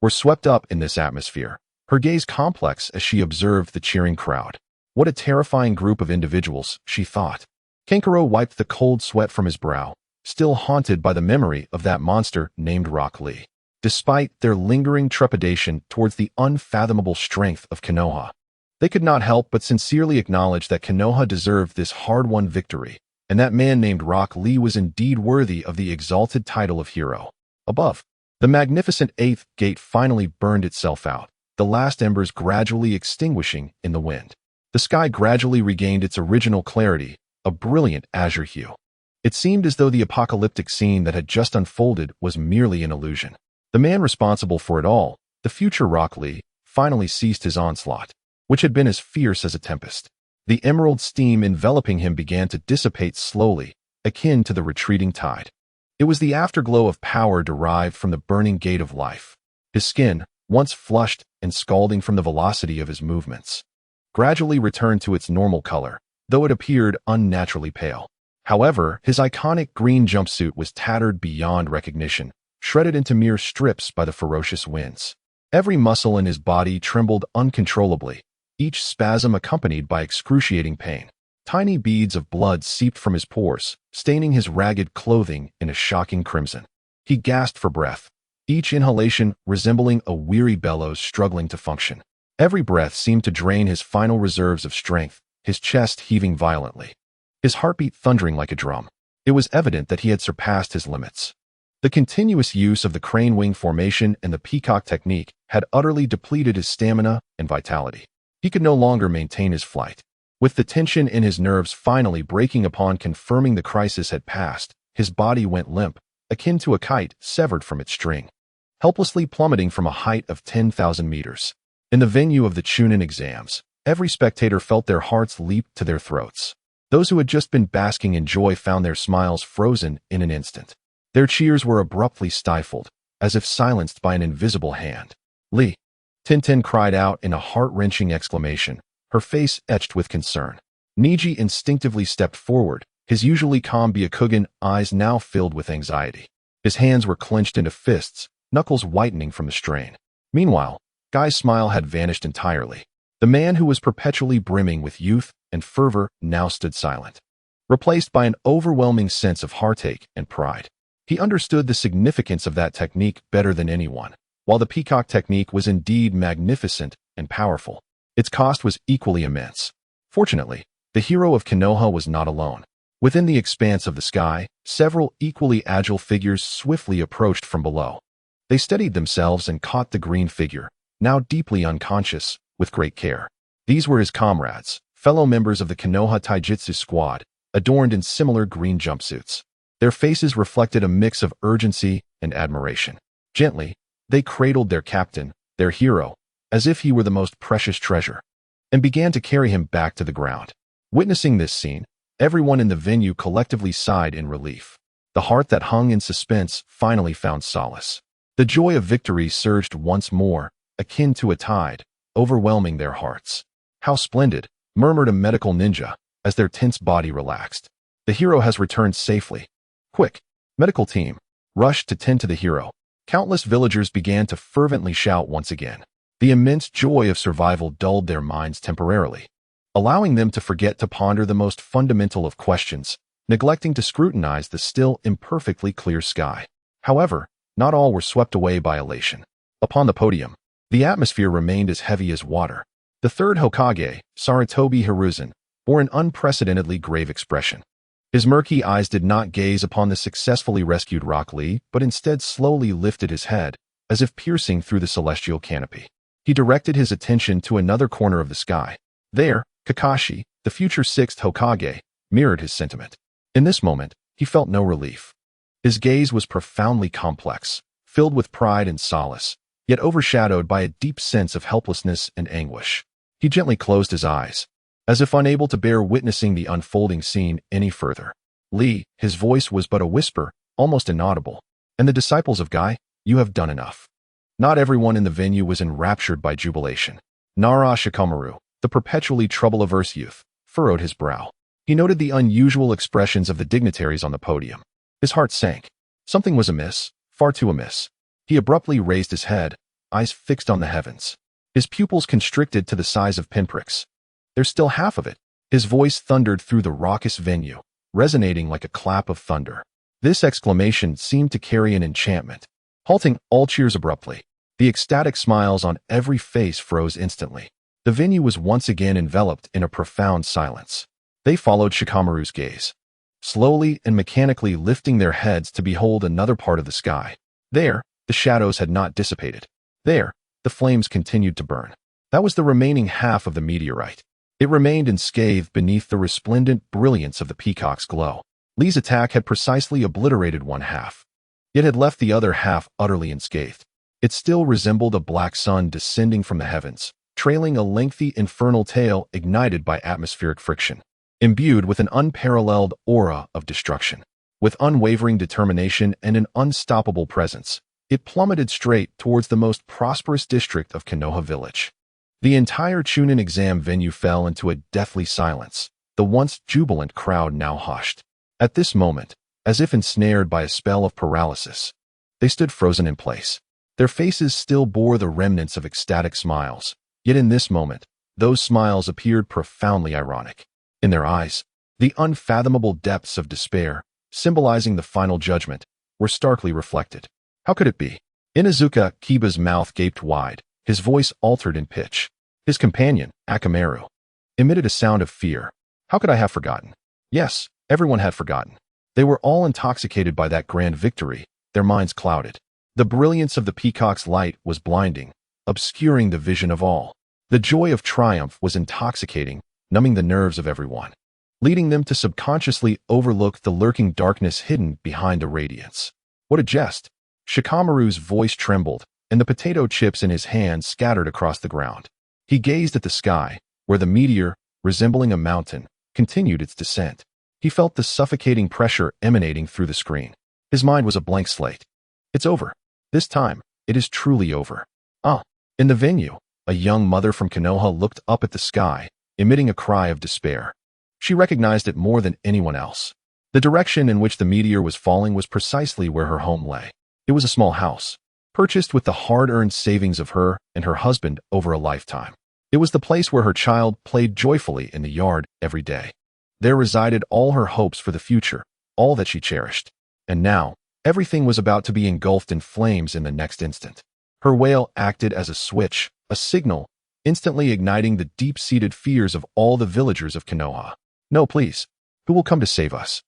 were swept up in this atmosphere, her gaze complex as she observed the cheering crowd. What a terrifying group of individuals, she thought. Kankuro wiped the cold sweat from his brow, still haunted by the memory of that monster named Rock Lee. Despite their lingering trepidation towards the unfathomable strength of Konoha, they could not help but sincerely acknowledge that Konoha deserved this hard-won victory, and that man named Rock Lee was indeed worthy of the exalted title of hero. Above, the magnificent eighth gate finally burned itself out, the last embers gradually extinguishing in the wind. The sky gradually regained its original clarity, a brilliant azure hue. It seemed as though the apocalyptic scene that had just unfolded was merely an illusion. The man responsible for it all, the future Rock Lee, finally ceased his onslaught, which had been as fierce as a tempest. The emerald steam enveloping him began to dissipate slowly, akin to the retreating tide. It was the afterglow of power derived from the burning gate of life. His skin, once flushed and scalding from the velocity of his movements, gradually returned to its normal color, though it appeared unnaturally pale. However, his iconic green jumpsuit was tattered beyond recognition, shredded into mere strips by the ferocious winds. Every muscle in his body trembled uncontrollably, each spasm accompanied by excruciating pain. Tiny beads of blood seeped from his pores, staining his ragged clothing in a shocking crimson. He gasped for breath, each inhalation resembling a weary bellows struggling to function. Every breath seemed to drain his final reserves of strength, his chest heaving violently, his heartbeat thundering like a drum. It was evident that he had surpassed his limits. The continuous use of the crane wing formation and the peacock technique had utterly depleted his stamina and vitality. He could no longer maintain his flight. With the tension in his nerves finally breaking upon confirming the crisis had passed, his body went limp, akin to a kite severed from its string, helplessly plummeting from a height of 10,000 meters. In the venue of the Chuunin Exams, every spectator felt their hearts leap to their throats. Those who had just been basking in joy found their smiles frozen in an instant. Their cheers were abruptly stifled, as if silenced by an invisible hand. Lee! Tintin cried out in a heart-wrenching exclamation, her face etched with concern. Niji instinctively stepped forward, his usually calm Byakugan eyes now filled with anxiety. His hands were clenched into fists, knuckles whitening from the strain. Meanwhile, Guy's smile had vanished entirely. The man who was perpetually brimming with youth and fervor now stood silent, replaced by an overwhelming sense of heartache and pride. He understood the significance of that technique better than anyone. While the peacock technique was indeed magnificent and powerful, its cost was equally immense. Fortunately, the hero of Konoha was not alone. Within the expanse of the sky, several equally agile figures swiftly approached from below. They steadied themselves and caught the green figure, now deeply unconscious, with great care. These were his comrades, fellow members of the Konoha Taijutsu squad, adorned in similar green jumpsuits. Their faces reflected a mix of urgency and admiration. Gently, they cradled their captain, their hero, as if he were the most precious treasure, and began to carry him back to the ground. Witnessing this scene, everyone in the venue collectively sighed in relief. The heart that hung in suspense finally found solace. The joy of victory surged once more, akin to a tide, overwhelming their hearts. How splendid, murmured a medical ninja, as their tense body relaxed. The hero has returned safely. Quick, medical team, rushed to tend to the hero. Countless villagers began to fervently shout once again. The immense joy of survival dulled their minds temporarily, allowing them to forget to ponder the most fundamental of questions, neglecting to scrutinize the still imperfectly clear sky. However, not all were swept away by elation. Upon the podium, the atmosphere remained as heavy as water. The third Hokage, Sarutobi Hiruzen, bore an unprecedentedly grave expression. His murky eyes did not gaze upon the successfully rescued Rock Lee, but instead slowly lifted his head, as if piercing through the celestial canopy. He directed his attention to another corner of the sky. There, Kakashi, the future sixth Hokage, mirrored his sentiment. In this moment, he felt no relief. His gaze was profoundly complex, filled with pride and solace, yet overshadowed by a deep sense of helplessness and anguish. He gently closed his eyes, as if unable to bear witnessing the unfolding scene any further. Lee, his voice was but a whisper, almost inaudible. And the disciples of Guy, you have done enough. Not everyone in the venue was enraptured by jubilation. Nara Shikamaru, the perpetually trouble-averse youth, furrowed his brow. He noted the unusual expressions of the dignitaries on the podium. His heart sank. Something was amiss, far too amiss. He abruptly raised his head, eyes fixed on the heavens. His pupils constricted to the size of pinpricks. There's still half of it. His voice thundered through the raucous venue, resonating like a clap of thunder. This exclamation seemed to carry an enchantment. Halting all cheers abruptly, the ecstatic smiles on every face froze instantly. The venue was once again enveloped in a profound silence. They followed Shikamaru's gaze, slowly and mechanically lifting their heads to behold another part of the sky. There, the shadows had not dissipated. There, the flames continued to burn. That was the remaining half of the meteorite. It remained unscathed beneath the resplendent brilliance of the peacock's glow. Lee's attack had precisely obliterated one half, yet had left the other half utterly unscathed. It still resembled a black sun descending from the heavens, trailing a lengthy infernal tail ignited by atmospheric friction, imbued with an unparalleled aura of destruction. With unwavering determination and an unstoppable presence, it plummeted straight towards the most prosperous district of Konoha village. The entire Chuunin exam venue fell into a deathly silence, the once jubilant crowd now hushed. At this moment, as if ensnared by a spell of paralysis, they stood frozen in place. Their faces still bore the remnants of ecstatic smiles, yet in this moment, those smiles appeared profoundly ironic. In their eyes, the unfathomable depths of despair, symbolizing the final judgment, were starkly reflected. How could it be? Inuzuka Kiba's mouth gaped wide, his voice altered in pitch. His companion, Akamaru, emitted a sound of fear. How could I have forgotten? Yes, everyone had forgotten. They were all intoxicated by that grand victory, their minds clouded. The brilliance of the peacock's light was blinding, obscuring the vision of all. The joy of triumph was intoxicating, numbing the nerves of everyone, leading them to subconsciously overlook the lurking darkness hidden behind the radiance. What a jest! Shikamaru's voice trembled, and the potato chips in his hand scattered across the ground. He gazed at the sky, where the meteor, resembling a mountain, continued its descent. He felt the suffocating pressure emanating through the screen. His mind was a blank slate. It's over. This time, it is truly over. In the venue, a young mother from Konoha looked up at the sky, emitting a cry of despair. She recognized it more than anyone else. The direction in which the meteor was falling was precisely where her home lay. It was a small house, purchased with the hard-earned savings of her and her husband over a lifetime. It was the place where her child played joyfully in the yard every day. There resided all her hopes for the future, all that she cherished. And now, everything was about to be engulfed in flames in the next instant. Her wail acted as a switch, a signal, instantly igniting the deep-seated fears of all the villagers of Konoha. No, please. Who will come to save us?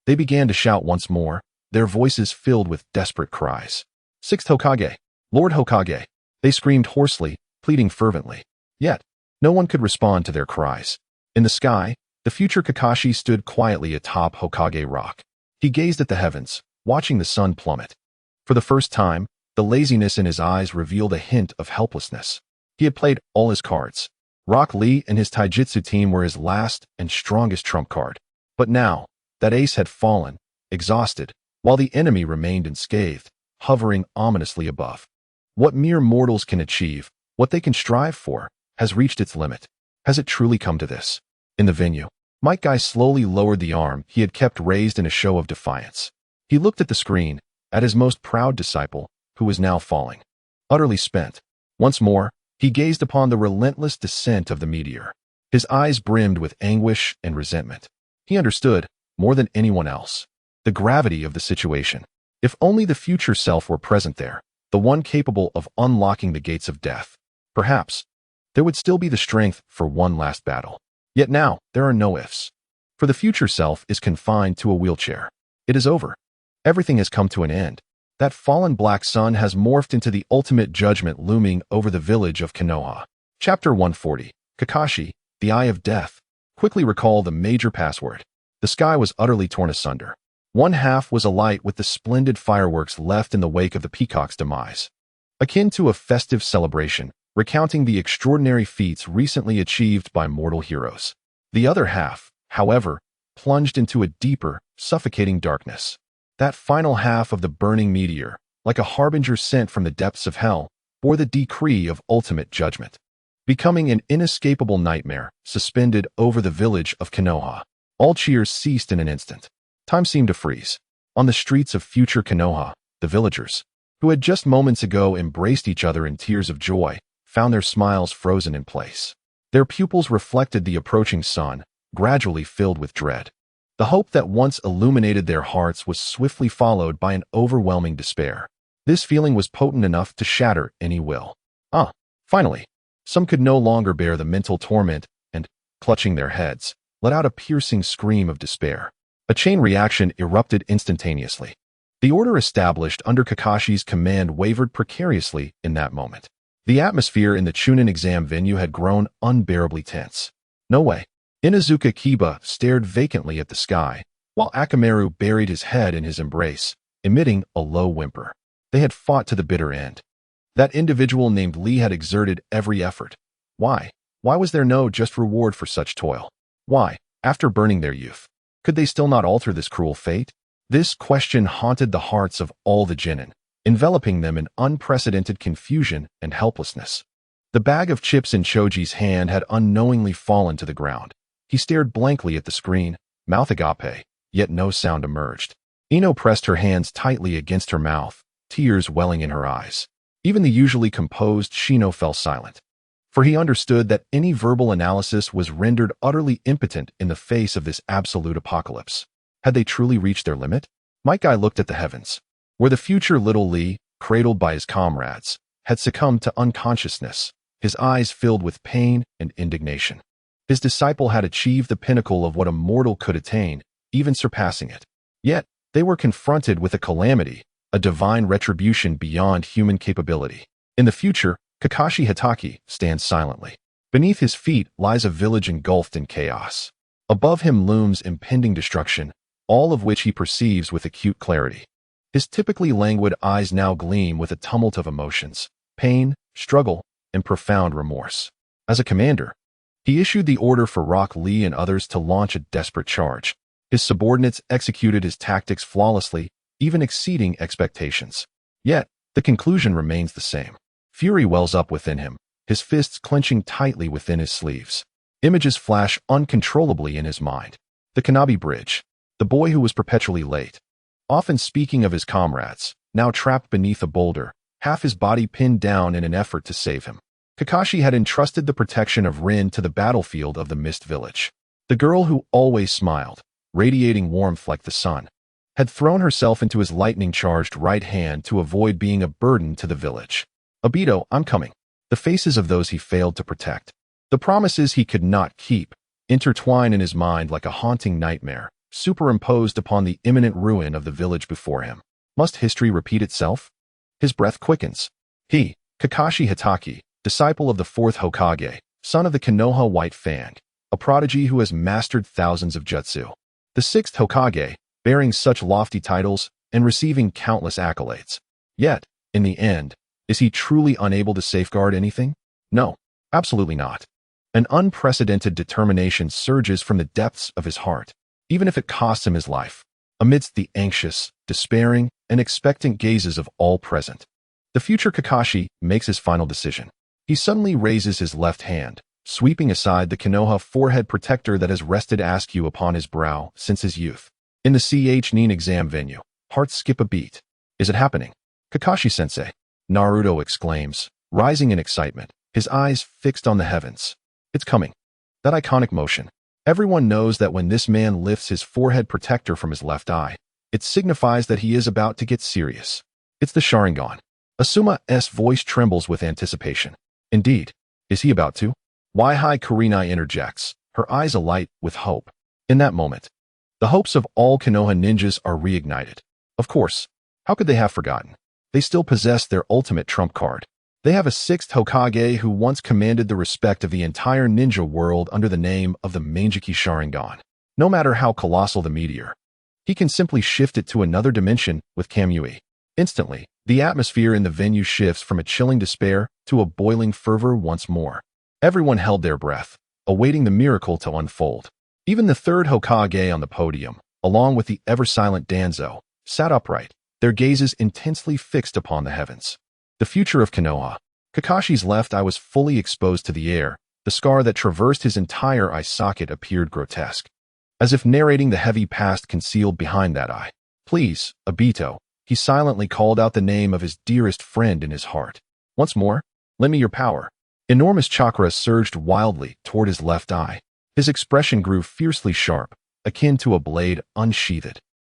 They began to shout once more, their voices filled with desperate cries. Sixth Hokage! Lord Hokage! They screamed hoarsely, pleading fervently. Yet, no one could respond to their cries. In the sky, the future Kakashi stood quietly atop Hokage Rock. He gazed at the heavens, watching the sun plummet. For the first time, the laziness in his eyes revealed a hint of helplessness. He had played all his cards. Rock Lee and his taijutsu team were his last and strongest trump card. But now, that ace had fallen, exhausted, while the enemy remained unscathed, hovering ominously above. What mere mortals can achieve, what they can strive for, has reached its limit. Has it truly come to this? In the venue, Might Guy slowly lowered the arm he had kept raised in a show of defiance. He looked at the screen, at his most proud disciple, who was now falling, utterly spent. Once more, he gazed upon the relentless descent of the meteor. His eyes brimmed with anguish and resentment. He understood, more than anyone else, the gravity of the situation. If only the future self were present there, the one capable of unlocking the gates of death, perhaps there would still be the strength for one last battle. Yet now, there are no ifs. For the future self is confined to a wheelchair. It is over. Everything has come to an end. That fallen black sun has morphed into the ultimate judgment looming over the village of Konoha. Chapter 140. Kakashi, the Eye of Death. Quickly recall the major password. The sky was utterly torn asunder. One half was alight with the splendid fireworks left in the wake of the peacock's demise. akin to a festive celebration, recounting the extraordinary feats recently achieved by mortal heroes. The other half, however, plunged into a deeper, suffocating darkness. That final half of the burning meteor, like a harbinger sent from the depths of hell, bore the decree of ultimate judgment, becoming an inescapable nightmare suspended over the village of Konoha. All cheers ceased in an instant. Time seemed to freeze. On the streets of future Konoha, the villagers, who had just moments ago embraced each other in tears of joy, found their smiles frozen in place. Their pupils reflected the approaching sun, gradually filled with dread. The hope that once illuminated their hearts was swiftly followed by an overwhelming despair. This feeling was potent enough to shatter any will. Finally, some could no longer bear the mental torment and, clutching their heads, let out a piercing scream of despair. A chain reaction erupted instantaneously. The order established under Kakashi's command wavered precariously in that moment. The atmosphere in the Chuunin exam venue had grown unbearably tense. No way. Inazuka Kiba stared vacantly at the sky, while Akamaru buried his head in his embrace, emitting a low whimper. They had fought to the bitter end. That individual named Lee had exerted every effort. Why? Why was there no just reward for such toil? Why, after burning their youth, could they still not alter this cruel fate? This question haunted the hearts of all the genin, enveloping them in unprecedented confusion and helplessness. The bag of chips in Choji's hand had unknowingly fallen to the ground. He stared blankly at the screen, mouth agape, yet no sound emerged. Ino pressed her hands tightly against her mouth, tears welling in her eyes. Even the usually composed Shino fell silent, for he understood that any verbal analysis was rendered utterly impotent in the face of this absolute apocalypse. Had they truly reached their limit? Yagai looked at the heavens, where the future little Lee, cradled by his comrades, had succumbed to unconsciousness, his eyes filled with pain and indignation. His disciple had achieved the pinnacle of what a mortal could attain, even surpassing it. Yet, they were confronted with a calamity, a divine retribution beyond human capability. In the future, Kakashi Hatake stands silently. Beneath his feet lies a village engulfed in chaos. Above him looms impending destruction, all of which he perceives with acute clarity. His typically languid eyes now gleam with a tumult of emotions, pain, struggle, and profound remorse. As a commander, he issued the order for Rock Lee and others to launch a desperate charge. His subordinates executed his tactics flawlessly, even exceeding expectations. Yet, the conclusion remains the same. Fury wells up within him, his fists clenching tightly within his sleeves. Images flash uncontrollably in his mind. The Kanabi Bridge, the boy who was perpetually late, often speaking of his comrades, now trapped beneath a boulder, half his body pinned down in an effort to save him. Kakashi had entrusted the protection of Rin to the battlefield of the Mist Village. The girl who always smiled, radiating warmth like the sun, had thrown herself into his lightning-charged right hand to avoid being a burden to the village. Obito, I'm coming. The faces of those he failed to protect, the promises he could not keep, intertwine in his mind like a haunting nightmare, superimposed upon the imminent ruin of the village before him. Must history repeat itself? His breath quickens. He, Kakashi Hatake, disciple of the Fourth Hokage, son of the Konoha White Fang, a prodigy who has mastered thousands of jutsu. The Sixth Hokage, bearing such lofty titles and receiving countless accolades. Yet, in the end, is he truly unable to safeguard anything? No, absolutely not. An unprecedented determination surges from the depths of his heart, even if it costs him his life, amidst the anxious, despairing, and expectant gazes of all present. The future Kakashi makes his final decision. He suddenly raises his left hand, sweeping aside the Konoha forehead protector that has rested askew upon his brow since his youth. In the Chuunin exam venue, hearts skip a beat. Is it happening? Kakashi-sensei, Naruto exclaims, rising in excitement, his eyes fixed on the heavens. It's coming. That iconic motion. Everyone knows that when this man lifts his forehead protector from his left eye, it signifies that he is about to get serious. It's the Sharingan. Asuma's voice trembles with anticipation. Indeed. Is he about to? Yagai Kurenai interjects, her eyes alight with hope. In that moment, the hopes of all Konoha ninjas are reignited. Of course, how could they have forgotten? They still possess their ultimate trump card. They have a sixth Hokage who once commanded the respect of the entire ninja world under the name of the Manjiki Sharingan. No matter how colossal the meteor, he can simply shift it to another dimension with Kamui. Instantly, the The atmosphere in the venue shifts from a chilling despair to a boiling fervor once more. Everyone held their breath, awaiting the miracle to unfold. Even the third Hokage on the podium, along with the ever-silent Danzo, sat upright, their gazes intensely fixed upon the heavens. The future of Konoha. Kakashi's left eye was fully exposed to the air. The scar that traversed his entire eye socket appeared grotesque, as if narrating the heavy past concealed behind that eye. "Please, Obito," he silently called out the name of his dearest friend in his heart. "Once more, lend me your power." Enormous chakra surged wildly toward his left eye. His expression grew fiercely sharp, akin to a blade unsheathed.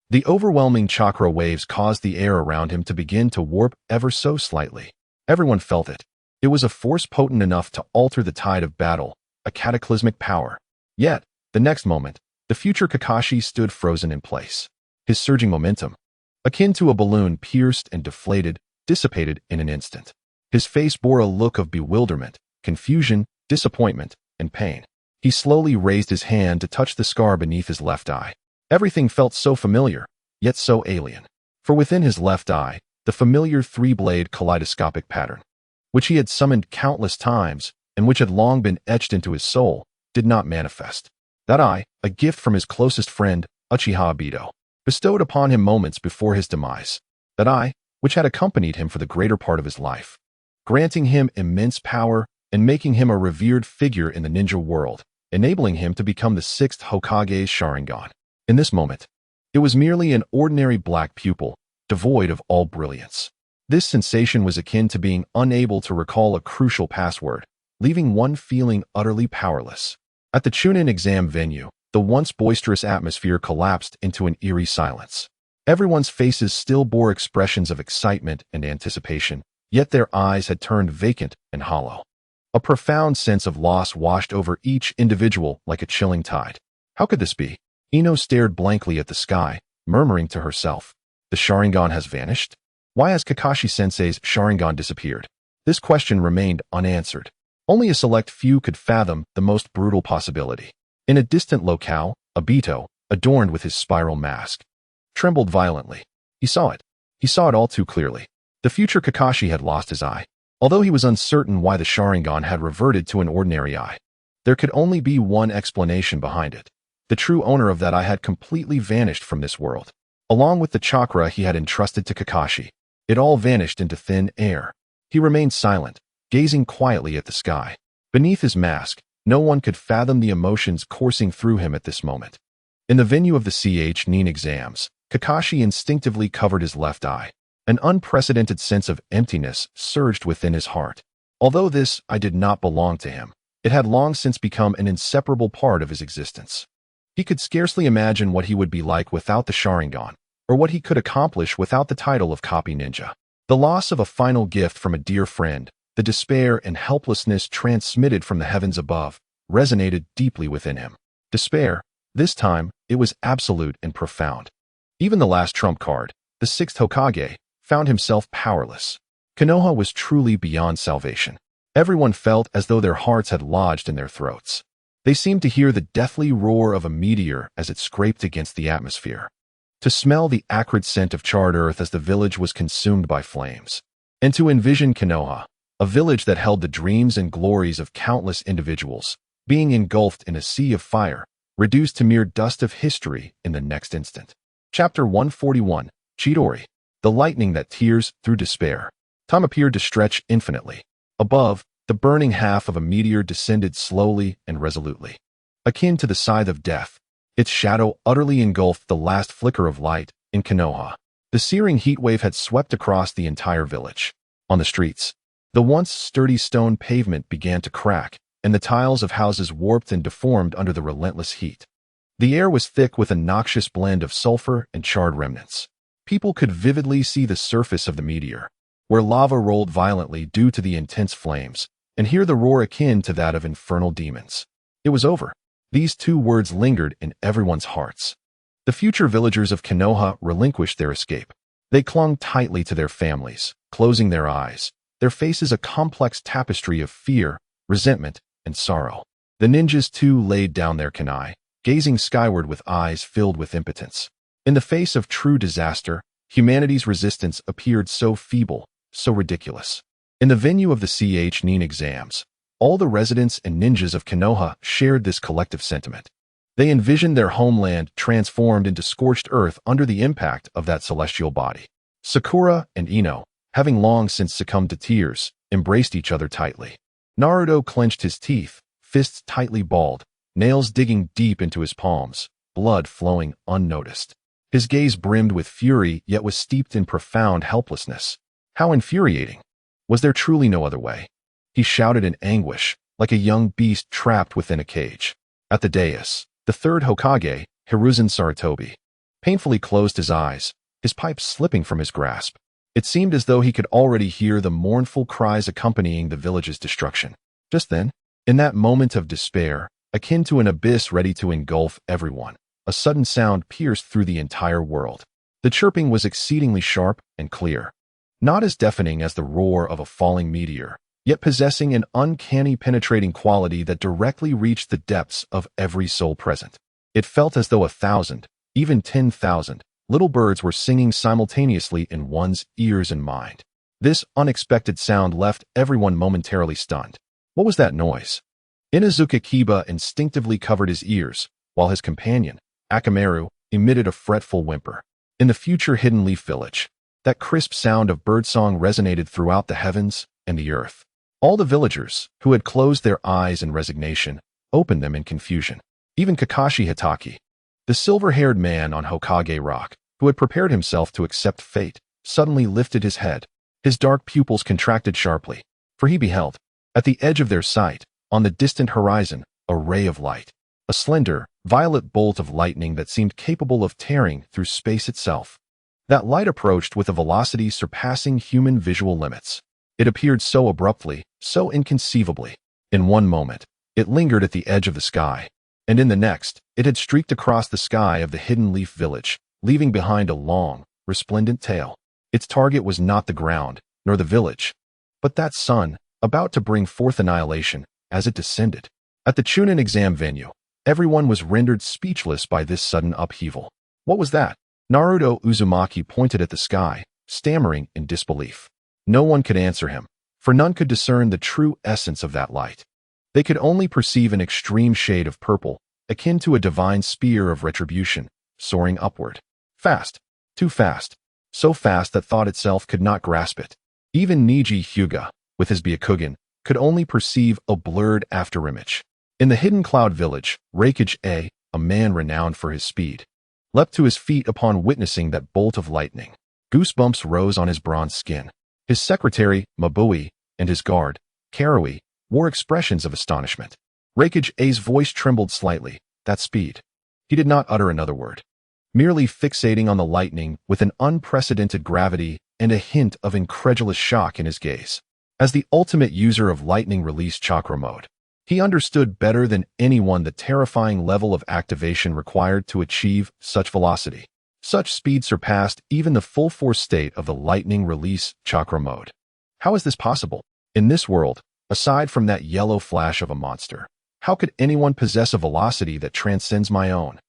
The overwhelming chakra waves caused the air around him to begin to warp ever so slightly. Everyone felt it. It was a force potent enough to alter the tide of battle, a cataclysmic power. Yet, the next moment, the future Kakashi stood frozen in place. His surging momentum, akin to a balloon pierced and deflated, dissipated in an instant. His face bore a look of bewilderment, confusion, disappointment, and pain. He slowly raised his hand to touch the scar beneath his left eye. Everything felt so familiar, yet so alien. For within his left eye, the familiar three-blade kaleidoscopic pattern, which he had summoned countless times and which had long been etched into his soul, did not manifest. That eye, a gift from his closest friend, Uchiha Madara, bestowed upon him moments before his demise. That eye, which had accompanied him for the greater part of his life, granting him immense power and making him a revered figure in the ninja world, enabling him to become the sixth Hokage's Sharingan. In this moment, it was merely an ordinary black pupil, devoid of all brilliance. This sensation was akin to being unable to recall a crucial password, leaving one feeling utterly powerless. At the Chuunin exam venue, the once boisterous atmosphere collapsed into an eerie silence. Everyone's faces still bore expressions of excitement and anticipation, yet their eyes had turned vacant and hollow. A profound sense of loss washed over each individual like a chilling tide. How could this be? Ino stared blankly at the sky, murmuring to herself, "The Sharingan has vanished? Why has Kakashi-sensei's Sharingan disappeared?" This question remained unanswered. Only a select few could fathom the most brutal possibility. In a distant locale, Obito, adorned with his spiral mask, trembled violently. He saw it. He saw it all too clearly. The future Kakashi had lost his eye. Although he was uncertain why the Sharingan had reverted to an ordinary eye, there could only be one explanation behind it. The true owner of that eye had completely vanished from this world. Along with the chakra he had entrusted to Kakashi, it all vanished into thin air. He remained silent, gazing quietly at the sky. Beneath his mask, no one could fathom the emotions coursing through him at this moment. In the venue of the Chuunin Exams, Kakashi instinctively covered his left eye. An unprecedented sense of emptiness surged within his heart. Although this eye did not belong to him, it had long since become an inseparable part of his existence. He could scarcely imagine what he would be like without the Sharingan, or what he could accomplish without the title of Copy Ninja. The loss of a final gift from a dear friend, the despair and helplessness transmitted from the heavens above, resonated deeply within him. Despair, this time, it was absolute and profound. Even the last trump card, the sixth Hokage, found himself powerless. Konoha was truly beyond salvation. Everyone felt as though their hearts had lodged in their throats. They seemed to hear the deathly roar of a meteor as it scraped against the atmosphere, to smell the acrid scent of charred earth as the village was consumed by flames, and to envision Konoha, a village that held the dreams and glories of countless individuals, being engulfed in a sea of fire, reduced to mere dust of history in the next instant. Chapter 141, Chidori, the lightning that tears through despair. Time appeared to stretch infinitely. Above, the burning half of a meteor descended slowly and resolutely. Akin to the scythe of death, its shadow utterly engulfed the last flicker of light in Konoha. The searing heat wave had swept across the entire village. On the streets, the once sturdy stone pavement began to crack, and the tiles of houses warped and deformed under the relentless heat. The air was thick with a noxious blend of sulfur and charred remnants. People could vividly see the surface of the meteor, where lava rolled violently due to the intense flames, and hear the roar akin to that of infernal demons. It was over. These two words lingered in everyone's hearts. The future villagers of Konoha relinquished their escape. They clung tightly to their families, closing their eyes, their faces a complex tapestry of fear, resentment, and sorrow. The ninjas too laid down their kunai, gazing skyward with eyes filled with impotence. In the face of true disaster, Humanity's resistance appeared so feeble, so ridiculous. In the venue of the Chuunin Exams, all the residents and ninjas of Konoha shared this collective sentiment. They envisioned their homeland transformed into scorched earth under the impact of that celestial body. Sakura and Ino, having long since succumbed to tears, embraced each other tightly. Naruto clenched his teeth, fists tightly balled, nails digging deep into his palms, blood flowing unnoticed. His gaze brimmed with fury yet was steeped in profound helplessness. How infuriating! Was there truly no other way? He shouted in anguish, like a young beast trapped within a cage. At the dais, the third Hokage, Hiruzen Sarutobi, painfully closed his eyes, his pipe slipping from his grasp. It seemed as though he could already hear the mournful cries accompanying the village's destruction. Just then, in that moment of despair, akin to an abyss ready to engulf everyone, a sudden sound pierced through the entire world. The chirping was exceedingly sharp and clear, not as deafening as the roar of a falling meteor, yet possessing an uncanny penetrating quality that directly reached the depths of every soul present. It felt as though 1,000, even 10,000, little birds were singing simultaneously in one's ears and mind. This unexpected sound left everyone momentarily stunned. What was that noise? Inuzuka Kiba instinctively covered his ears, while his companion, Akamaru, emitted a fretful whimper. In the future Hidden Leaf Village, that crisp sound of birdsong resonated throughout the heavens and the earth. All the villagers, who had closed their eyes in resignation, opened them in confusion. Even Kakashi Hitaki, the silver-haired man on Hokage Rock, who had prepared himself to accept fate, suddenly lifted his head. His dark pupils contracted sharply, for he beheld, at the edge of their sight, on the distant horizon, a ray of light. A slender, violet bolt of lightning that seemed capable of tearing through space itself. That light approached with a velocity surpassing human visual limits. It appeared so abruptly, so inconceivably. In one moment, it lingered at the edge of the sky, and in the next, it had streaked across the sky of the Hidden Leaf Village, leaving behind a long, resplendent tail. Its target was not the ground, nor the village, but that sun, about to bring forth annihilation as it descended. At the Chuunin exam venue, everyone was rendered speechless by this sudden upheaval. What was that? Naruto Uzumaki pointed at the sky, stammering in disbelief. No one could answer him, for none could discern the true essence of that light. They could only perceive an extreme shade of purple, akin to a divine spear of retribution, soaring upward. Fast. Too fast. So fast that thought itself could not grasp it. Even Niji Hyuga, with his Byakugan, could only perceive a blurred afterimage. In the Hidden Cloud Village, Raikage, a man renowned for his speed, leapt to his feet upon witnessing that bolt of lightning. Goosebumps rose on his bronze skin. His secretary, Mabui, and his guard, Karui, wore expressions of astonishment. Raikage's voice trembled slightly. That speed. He did not utter another word, merely fixating on the lightning with an unprecedented gravity and a hint of incredulous shock in his gaze. As the ultimate user of lightning release chakra mode, he understood better than anyone the terrifying level of activation required to achieve such velocity. Such speed surpassed even the full force state of the lightning release chakra mode. How is this possible? In this world, aside from that yellow flash of a monster, how could anyone possess a velocity that transcends my own?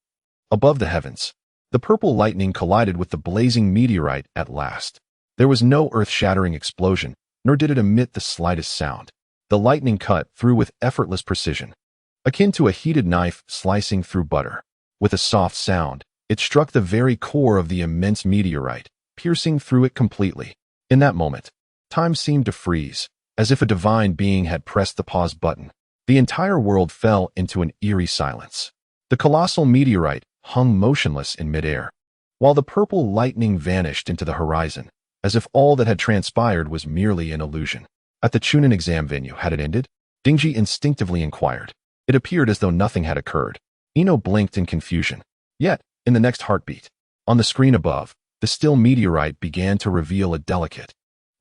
Above the heavens, the purple lightning collided with the blazing meteorite at last. There was no earth-shattering explosion, nor did it emit the slightest sound. The lightning cut through with effortless precision, akin to a heated knife slicing through butter. With a soft sound, it struck the very core of the immense meteorite, piercing through it completely. In that moment, time seemed to freeze, as if a divine being had pressed the pause button. The entire world fell into an eerie silence. The colossal meteorite hung motionless in midair, while the purple lightning vanished into the horizon, as if all that had transpired was merely an illusion. At the Chuunin exam venue, had it ended? Dingji instinctively inquired. It appeared as though nothing had occurred. Ino blinked in confusion. Yet, in the next heartbeat, on the screen above, the still meteorite began to reveal a delicate,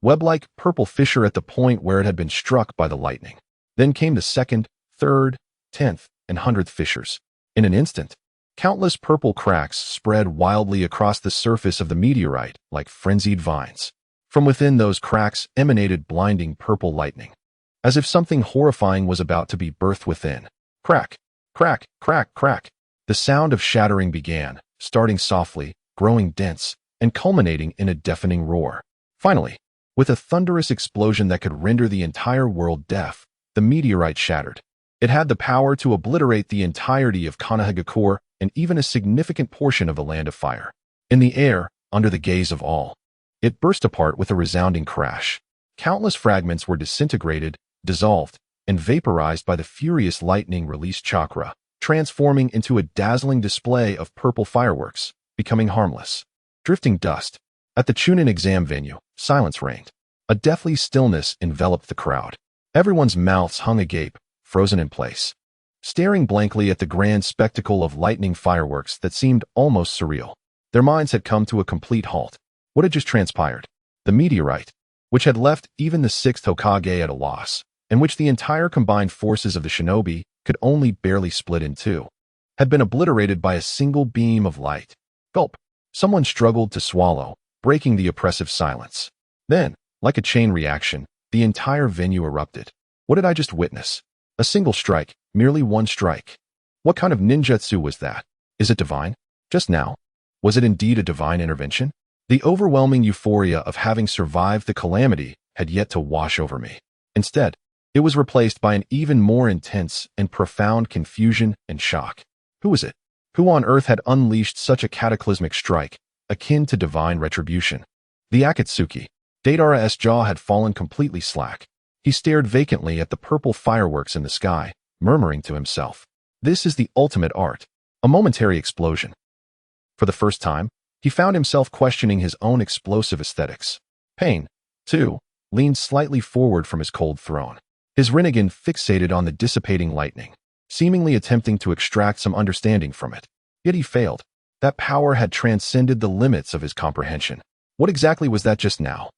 web-like purple fissure at the point where it had been struck by the lightning. Then came the second, third, 10th, and 100th fissures. In an instant, countless purple cracks spread wildly across the surface of the meteorite like frenzied vines. From within those cracks emanated blinding purple lightning, as if something horrifying was about to be birthed within. Crack, crack, crack, crack. The sound of shattering began, starting softly, growing dense, and culminating in a deafening roar. Finally, with a thunderous explosion that could render the entire world deaf, the meteorite shattered. It had the power to obliterate the entirety of Konoha and even a significant portion of the Land of Fire. In the air, under the gaze of all, it burst apart with a resounding crash. Countless fragments were disintegrated, dissolved, and vaporized by the furious lightning-released chakra, transforming into a dazzling display of purple fireworks, becoming harmless. Drifting dust. At the Chuunin exam venue, silence reigned. A deathly stillness enveloped the crowd. Everyone's mouths hung agape, frozen in place, staring blankly at the grand spectacle of lightning fireworks that seemed almost surreal. Their minds had come to a complete halt. What had just transpired? The meteorite, which had left even the sixth Hokage at a loss, and which the entire combined forces of the shinobi could only barely split in two, had been obliterated by a single beam of light. Gulp. Someone struggled to swallow, breaking the oppressive silence. Then, like a chain reaction, the entire venue erupted. What did I just witness? A single strike, merely one strike. What kind of ninjutsu was that? Is it divine? Just now. Was it indeed a divine intervention? The overwhelming euphoria of having survived the calamity had yet to wash over me. Instead, it was replaced by an even more intense and profound confusion and shock. Who was it? Who on earth had unleashed such a cataclysmic strike, akin to divine retribution? The Akatsuki. Deidara's jaw had fallen completely slack. He stared vacantly at the purple fireworks in the sky, murmuring to himself, "This is the ultimate art." A momentary explosion. For the first time, he found himself questioning his own explosive aesthetics. Pain, too, leaned slightly forward from his cold throne. His Rinnegan fixated on the dissipating lightning, seemingly attempting to extract some understanding from it. Yet he failed. That power had transcended the limits of his comprehension. What exactly was that just now?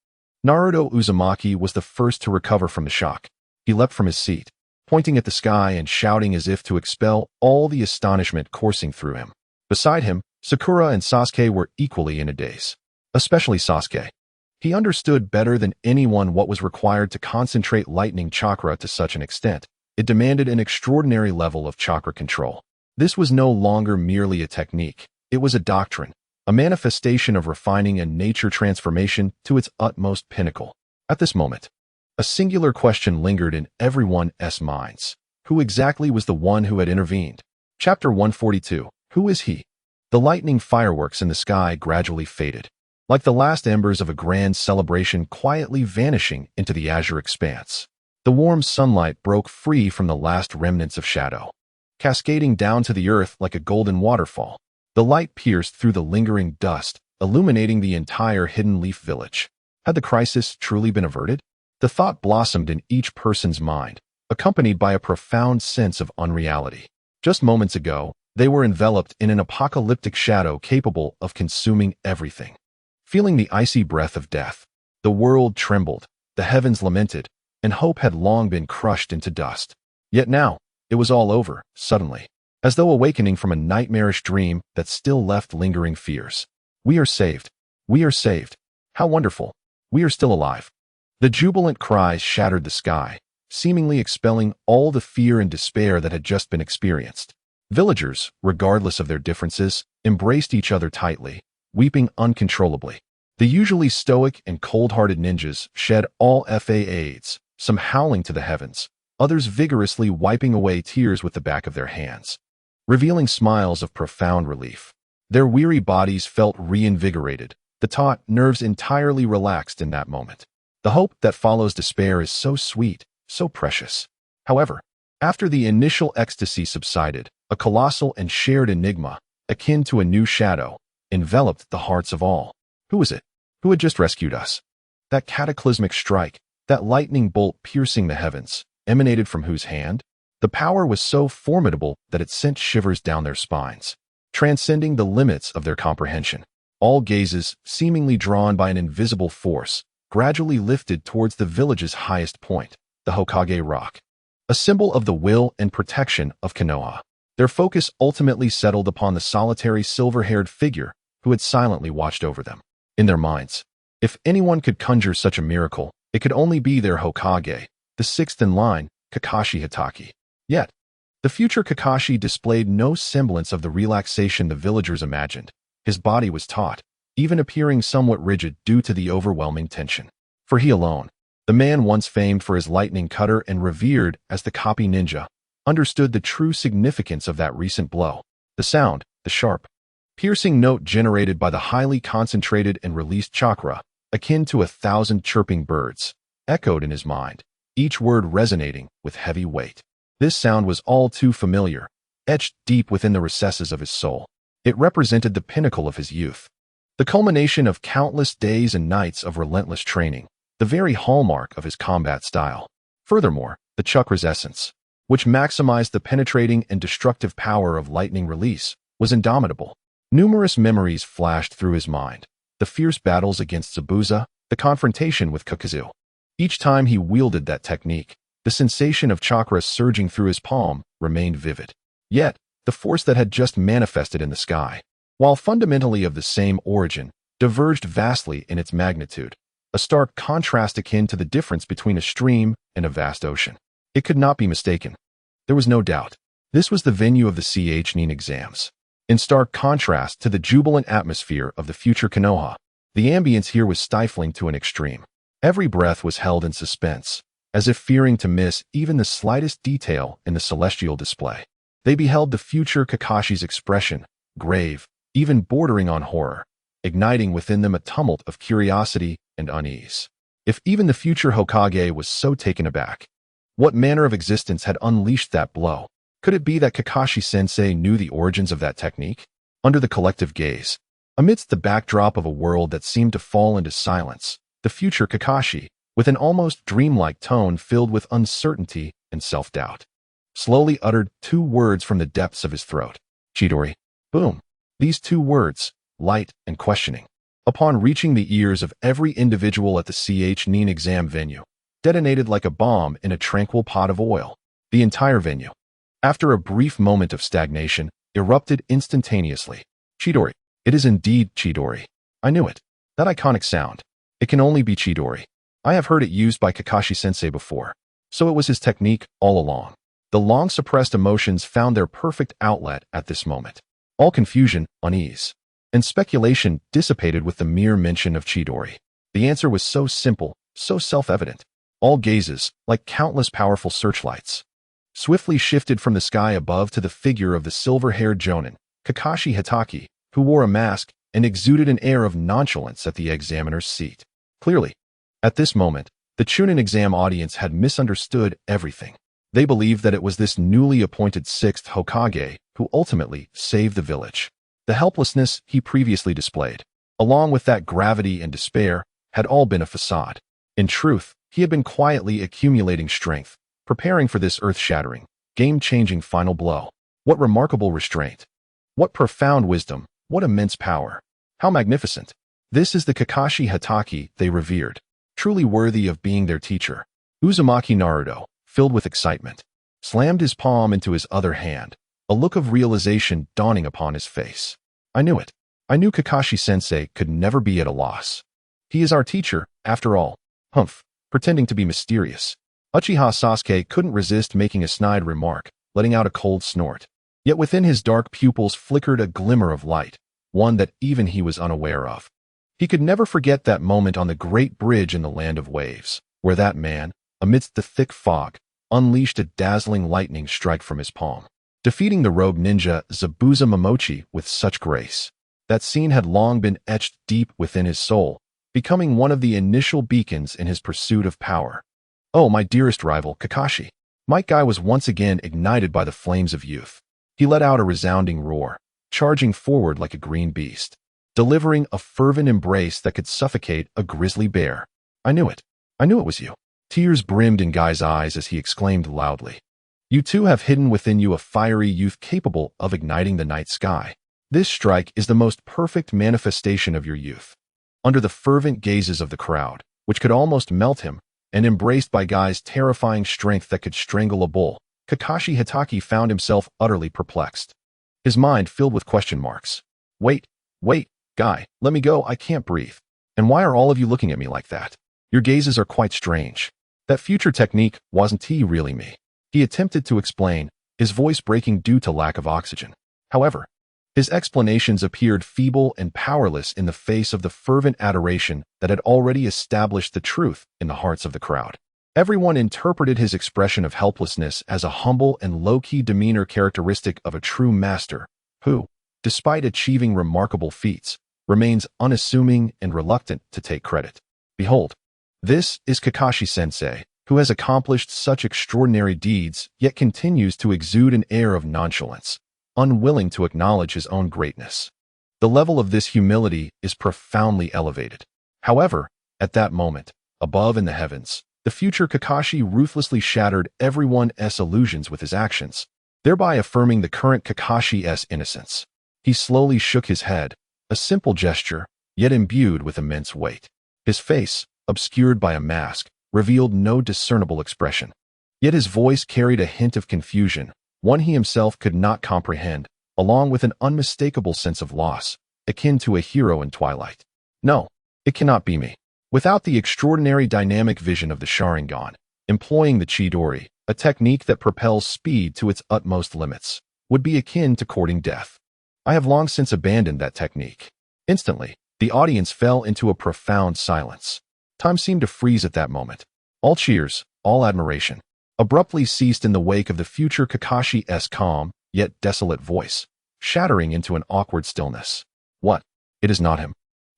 Naruto Uzumaki was the first to recover from the shock. He leapt from his seat, pointing at the sky and shouting as if to expel all the astonishment coursing through him. Beside him, Sakura and Sasuke were equally in a daze. Especially Sasuke. He understood better than anyone what was required to concentrate lightning chakra to such an extent. It demanded an extraordinary level of chakra control. This was no longer merely a technique. It was a doctrine, a manifestation of refining a nature transformation to its utmost pinnacle. At this moment, a singular question lingered in everyone's minds. Who exactly was the one who had intervened? Chapter 142. Who is he? The lightning fireworks in the sky gradually faded, like the last embers of a grand celebration quietly vanishing into the azure expanse. The warm sunlight broke free from the last remnants of shadow, cascading down to the earth like a golden waterfall. The light pierced through the lingering dust, illuminating the entire Hidden Leaf village. Had the crisis truly been averted? The thought blossomed in each person's mind, accompanied by a profound sense of unreality. Just moments ago, they were enveloped in an apocalyptic shadow capable of consuming everything. Feeling the icy breath of death, the world trembled, the heavens lamented, and hope had long been crushed into dust. Yet now, it was all over, suddenly, as though awakening from a nightmarish dream that still left lingering fears. We are saved. We are saved. How wonderful. We are still alive. The jubilant cries shattered the sky, seemingly expelling all the fear and despair that had just been experienced. Villagers, regardless of their differences, embraced each other tightly, weeping uncontrollably. The usually stoic and cold-hearted ninjas shed all FAAs, some howling to the heavens, others vigorously wiping away tears with the back of their hands, revealing smiles of profound relief. Their weary bodies felt reinvigorated, the taut nerves entirely relaxed in that moment. The hope that follows despair is so sweet, so precious. However, after the initial ecstasy subsided, a colossal and shared enigma, akin to a new shadow, enveloped the hearts of all. Who was it? Who had just rescued us? That cataclysmic strike, that lightning bolt piercing the heavens, emanated from whose hand? The power was so formidable that it sent shivers down their spines, transcending the limits of their comprehension. All gazes, seemingly drawn by an invisible force, gradually lifted towards the village's highest point, the Hokage Rock, a symbol of the will and protection of Konoha. Their focus ultimately settled upon the solitary silver-haired figure who had silently watched over them. In their minds, if anyone could conjure such a miracle, it could only be their Hokage, the sixth in line, Kakashi Hatake. Yet, the future Kakashi displayed no semblance of the relaxation the villagers imagined. His body was taut, even appearing somewhat rigid due to the overwhelming tension. For he alone, the man once famed for his lightning cutter and revered as the copy ninja, understood the true significance of that recent blow. The sound, the sharp, piercing note generated by the highly concentrated and released chakra, akin to 1,000 chirping birds, echoed in his mind, each word resonating with heavy weight. This sound was all too familiar, etched deep within the recesses of his soul. It represented the pinnacle of his youth, the culmination of countless days and nights of relentless training, the very hallmark of his combat style. Furthermore, the chakra's essence, which maximized the penetrating and destructive power of lightning release, was indomitable. Numerous memories flashed through his mind: the fierce battles against Zabuza, the confrontation with Kakazu. Each time he wielded that technique, the sensation of chakra surging through his palm remained vivid. Yet, the force that had just manifested in the sky, while fundamentally of the same origin, diverged vastly in its magnitude, a stark contrast akin to the difference between a stream and a vast ocean. It could not be mistaken. There was no doubt. This was the venue of the Chuunin Exams. In stark contrast to the jubilant atmosphere of the future Konoha, the ambience here was stifling to an extreme. Every breath was held in suspense, as if fearing to miss even the slightest detail in the celestial display. They beheld the future Kakashi's expression, grave, even bordering on horror, igniting within them a tumult of curiosity and unease. If even the future Hokage was so taken aback, what manner of existence had unleashed that blow? Could it be that Kakashi-sensei knew the origins of that technique? Under the collective gaze, amidst the backdrop of a world that seemed to fall into silence, the future Kakashi, with an almost dreamlike tone filled with uncertainty and self-doubt, slowly uttered 2 words from the depths of his throat. Chidori. Boom. These 2 words, light and questioning, upon reaching the ears of every individual at the Chuunin exam venue, detonated like a bomb in a tranquil pot of oil. The entire venue, after a brief moment of stagnation, erupted instantaneously. Chidori. It is indeed Chidori. I knew it. That iconic sound. It can only be Chidori. I have heard it used by Kakashi-sensei before. So it was his technique all along. The long-suppressed emotions found their perfect outlet at this moment. All confusion, unease, and speculation dissipated with the mere mention of Chidori. The answer was so simple, so self-evident. All gazes, like countless powerful searchlights, swiftly shifted from the sky above to the figure of the silver-haired jonin, Kakashi Hitaki, who wore a mask and exuded an air of nonchalance at the examiner's seat. Clearly, at this moment, the Chuunin exam audience had misunderstood everything. They believed that it was this newly appointed 6th Hokage who ultimately saved the village. The helplessness he previously displayed, along with that gravity and despair, had all been a facade. In truth, he had been quietly accumulating strength, preparing for this earth-shattering, game-changing final blow. What remarkable restraint! What profound wisdom! What immense power! How magnificent! This is the Kakashi Hitaki they revered, truly worthy of being their teacher. Uzumaki Naruto, filled with excitement, slammed his palm into his other hand, a look of realization dawning upon his face. I knew it. I knew Kakashi-sensei could never be at a loss. He is our teacher, after all. Humph, pretending to be mysterious. Uchiha Sasuke couldn't resist making a snide remark, letting out a cold snort. Yet within his dark pupils flickered a glimmer of light, one that even he was unaware of. He could never forget that moment on the great bridge in the land of waves, where that man, amidst the thick fog, unleashed a dazzling lightning strike from his palm, defeating the rogue ninja Zabuza Momochi with such grace. That scene had long been etched deep within his soul, becoming one of the initial beacons in his pursuit of power. Oh, my dearest rival, Kakashi. Yagai was once again ignited by the flames of youth. He let out a resounding roar, charging forward like a green beast, delivering a fervent embrace that could suffocate a grizzly bear. I knew it. I knew it was you. Tears brimmed in Guy's eyes as he exclaimed loudly. You too have hidden within you a fiery youth capable of igniting the night sky. This strike is the most perfect manifestation of your youth. Under the fervent gazes of the crowd, which could almost melt him, and embraced by Guy's terrifying strength that could strangle a bull, Kakashi Hitaki found himself utterly perplexed. His mind filled with question marks. Wait, Guy, let me go, I can't breathe. And why are all of you looking at me like that? Your gazes are quite strange. That future technique wasn't really me. He attempted to explain, his voice breaking due to lack of oxygen. However, His explanations appeared feeble and powerless in the face of the fervent adoration that had already established the truth in the hearts of the crowd. Everyone interpreted his expression of helplessness as a humble and low-key demeanor characteristic of a true master who, despite achieving remarkable feats, remains unassuming and reluctant to take credit. Behold, this is Kakashi-sensei, who has accomplished such extraordinary deeds yet continues to exude an air of nonchalance, unwilling to acknowledge his own greatness. The level of this humility is profoundly elevated. However, at that moment, above in the heavens, the future Kakashi ruthlessly shattered everyone's illusions with his actions, thereby affirming the current Kakashi's innocence. He slowly shook his head, a simple gesture, yet imbued with immense weight. His face, obscured by a mask, revealed no discernible expression. Yet his voice carried a hint of confusion, one he himself could not comprehend, along with an unmistakable sense of loss, akin to a hero in twilight. No, it cannot be me. Without the extraordinary dynamic vision of the Sharingan, employing the Chidori, a technique that propels speed to its utmost limits, would be akin to courting death. I have long since abandoned that technique. Instantly, the audience fell into a profound silence. Time seemed to freeze at that moment. All cheers, all admiration, abruptly ceased in the wake of the future Kakashi's calm, yet desolate voice, shattering into an awkward stillness. What? It is not him.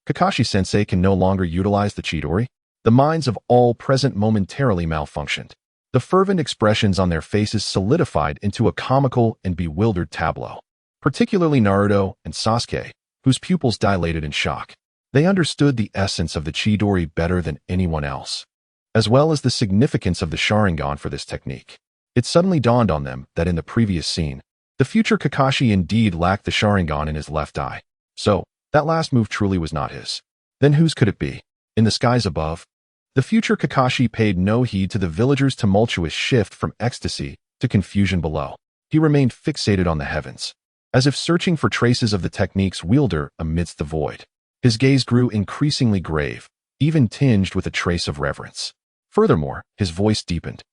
Kakashi-sensei can no longer utilize the Chidori? The minds of all present momentarily malfunctioned. The fervent expressions on their faces solidified into a comical and bewildered tableau. Particularly Naruto and Sasuke, whose pupils dilated in shock. They understood the essence of the Chidori better than anyone else, as well as the significance of the Sharingan for this technique. It suddenly dawned on them that in the previous scene, the future Kakashi indeed lacked the Sharingan in his left eye. So, that last move truly was not his. Then whose could it be? In the skies above? The future Kakashi paid no heed to the villagers' tumultuous shift from ecstasy to confusion below. He remained fixated on the heavens, as if searching for traces of the technique's wielder amidst the void. His gaze grew increasingly grave, even tinged with a trace of reverence. Furthermore, his voice deepened,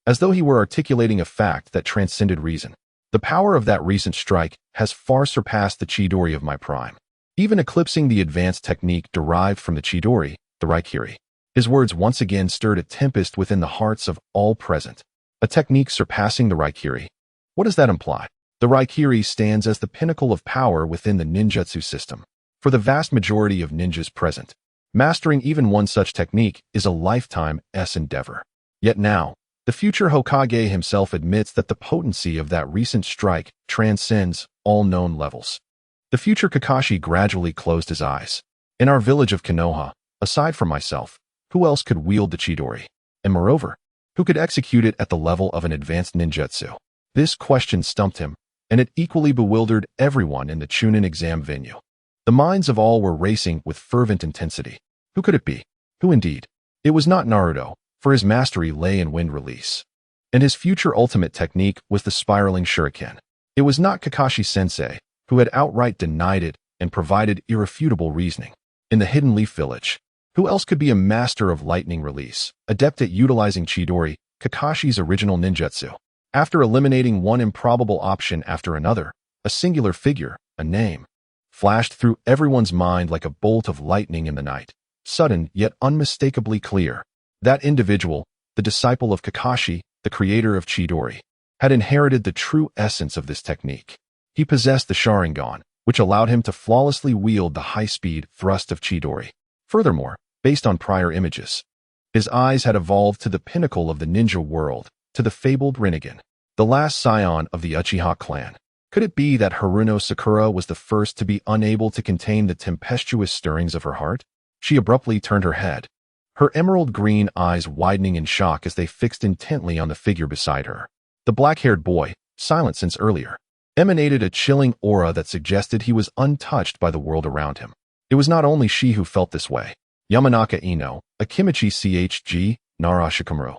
as though he were articulating a fact that transcended reason. The power of that recent strike has far surpassed the Chidori of my prime, even eclipsing the advanced technique derived from the Chidori, the Raikage. His words once again stirred a tempest within the hearts of all present. A technique surpassing the Raikage. What does that imply? The Raikage stands as the pinnacle of power within the ninjutsu system. For the vast majority of ninjas present, mastering even one such technique is a lifetime's endeavor. Yet now, the future Hokage himself admits that the potency of that recent strike transcends all known levels. The future Kakashi gradually closed his eyes. In our village of Konoha, aside from myself, who else could wield the Chidori? And moreover, who could execute it at the level of an advanced ninjutsu? This question stumped him, and it equally bewildered everyone in the Chuunin exam venue. The minds of all were racing with fervent intensity. Who could it be? Who indeed? It was not Naruto, for his mastery lay in wind release. And his future ultimate technique was the spiraling shuriken. It was not Kakashi-sensei, who had outright denied it and provided irrefutable reasoning. In the Hidden Leaf Village, who else could be a master of lightning release, adept at utilizing Chidori, Kakashi's original ninjutsu? After eliminating one improbable option after another, a singular figure, a name, flashed through everyone's mind like a bolt of lightning in the night, sudden yet unmistakably clear. That individual, the disciple of Kakashi, the creator of Chidori, had inherited the true essence of this technique. He possessed the Sharingan, which allowed him to flawlessly wield the high-speed thrust of Chidori. Furthermore, based on prior images, his eyes had evolved to the pinnacle of the ninja world, to the fabled Rinnegan, the last scion of the Uchiha clan. Could it be that Haruno Sakura was the first to be unable to contain the tempestuous stirrings of her heart? She abruptly turned her head, her emerald green eyes widening in shock as they fixed intently on the figure beside her. The black-haired boy, silent since earlier, emanated a chilling aura that suggested he was untouched by the world around him. It was not only she who felt this way. Yamanaka Ino, Akimichi Chg, Nara Shikamaru,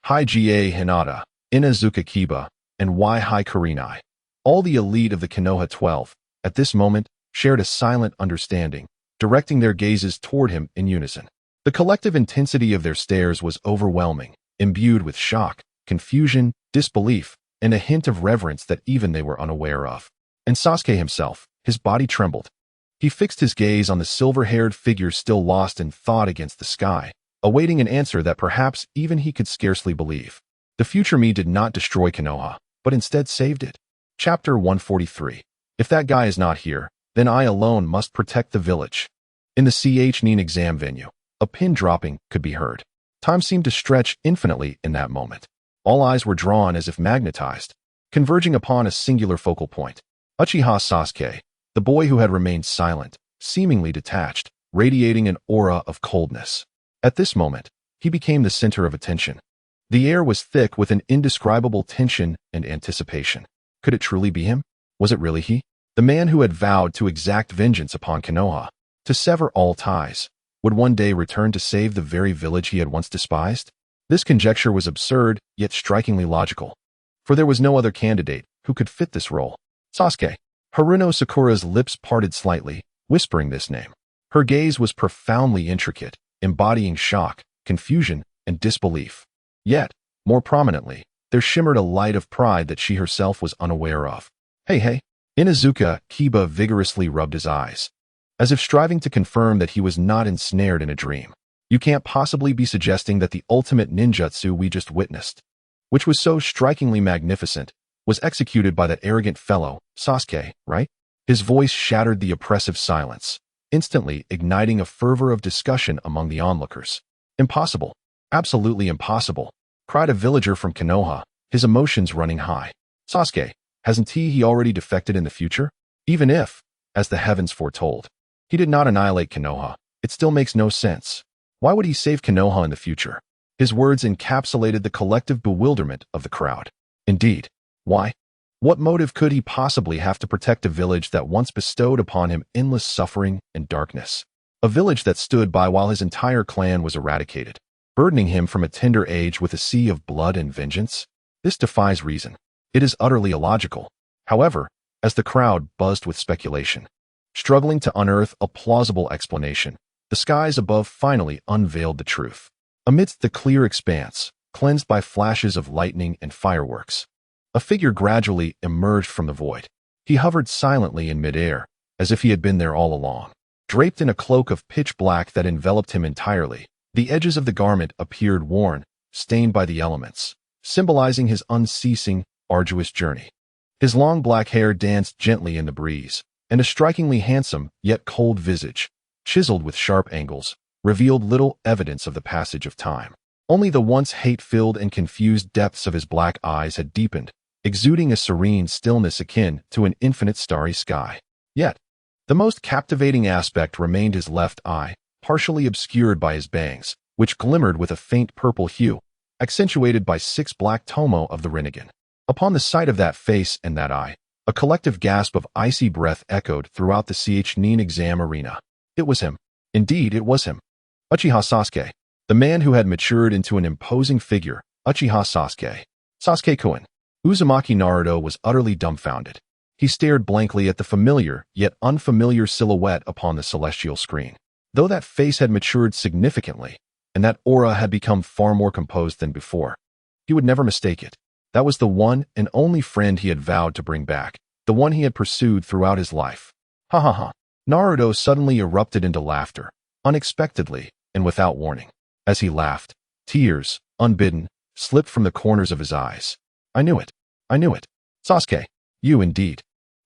Higa Hinata, Inazuka Kiba, and Yagai Kurenai, all the elite of the Konoha 12, at this moment, shared a silent understanding, directing their gazes toward him in unison. The collective intensity of their stares was overwhelming, imbued with shock, confusion, disbelief, and a hint of reverence that even they were unaware of. And Sasuke himself, His body trembled. He fixed his gaze on the silver-haired figure still lost in thought against the sky, awaiting an answer that perhaps even he could scarcely believe. The future me did not destroy Konoha, but instead saved it. Chapter 143. If that guy is not here, then I alone must protect the village. In the Chuunin exam venue, a pin dropping could be heard. Time seemed to stretch infinitely in that moment. All eyes were drawn as if magnetized, converging upon a singular focal point. Uchiha Sasuke, the boy who had remained silent, seemingly detached, radiating an aura of coldness. At this moment, he became the center of attention. The air was thick with an indescribable tension and anticipation. Could it truly be him? Was it really he? The man who had vowed to exact vengeance upon Konoha, to sever all ties, would one day return to save the very village he had once despised? This conjecture was absurd, yet strikingly logical, for there was no other candidate who could fit this role. Sasuke. Haruno Sakura's lips parted slightly, whispering this name. Her gaze was profoundly intricate, embodying shock, confusion, and disbelief. Yet, more prominently, there shimmered a light of pride that she herself was unaware of. Hey. Inuzuka Kiba vigorously rubbed his eyes, as if striving to confirm that he was not ensnared in a dream. You can't possibly be suggesting that the ultimate ninjutsu we just witnessed, which was so strikingly magnificent, was executed by that arrogant fellow, Sasuke, right? His voice shattered the oppressive silence, instantly igniting a fervor of discussion among the onlookers. Impossible. Absolutely impossible, cried a villager from Konoha, his emotions running high. Sasuke, hasn't he already defected in the future? Even if, as the heavens foretold, he did not annihilate Konoha, it still makes no sense. Why would he save Konoha in the future? His words encapsulated the collective bewilderment of the crowd. Indeed. Why? What motive could he possibly have to protect a village that once bestowed upon him endless suffering and darkness? A village that stood by while his entire clan was eradicated, burdening him from a tender age with a sea of blood and vengeance? This defies reason. It is utterly illogical. However, as the crowd buzzed with speculation, struggling to unearth a plausible explanation, the skies above finally unveiled the truth. Amidst the clear expanse, cleansed by flashes of lightning and fireworks, a figure gradually emerged from the void. He hovered silently in midair, as if he had been there all along. Draped in a cloak of pitch black that enveloped him entirely, the edges of the garment appeared worn, stained by the elements, symbolizing his unceasing, arduous journey. His long black hair danced gently in the breeze, and a strikingly handsome, yet cold visage, chiseled with sharp angles, revealed little evidence of the passage of time. Only the once hate-filled and confused depths of his black eyes had deepened, exuding a serene stillness akin to an infinite starry sky. Yet, the most captivating aspect remained his left eye, partially obscured by his bangs, which glimmered with a faint purple hue, accentuated by 6 black tomo of the Rinnegan. Upon the sight of that face and that eye, a collective gasp of icy breath echoed throughout the Chuunin exam arena. It was him. Indeed, it was him. Uchiha Sasuke. The man who had matured into an imposing figure, Uchiha Sasuke. Sasuke-kun. Uzumaki Naruto was utterly dumbfounded. He stared blankly at the familiar, yet unfamiliar silhouette upon the celestial screen. Though that face had matured significantly, and that aura had become far more composed than before, he would never mistake it. That was the one and only friend he had vowed to bring back, the one he had pursued throughout his life. Ha ha ha. Naruto suddenly erupted into laughter, unexpectedly and without warning. As he laughed, tears, unbidden, slipped from the corners of his eyes. I knew it. I knew it. Sasuke, you indeed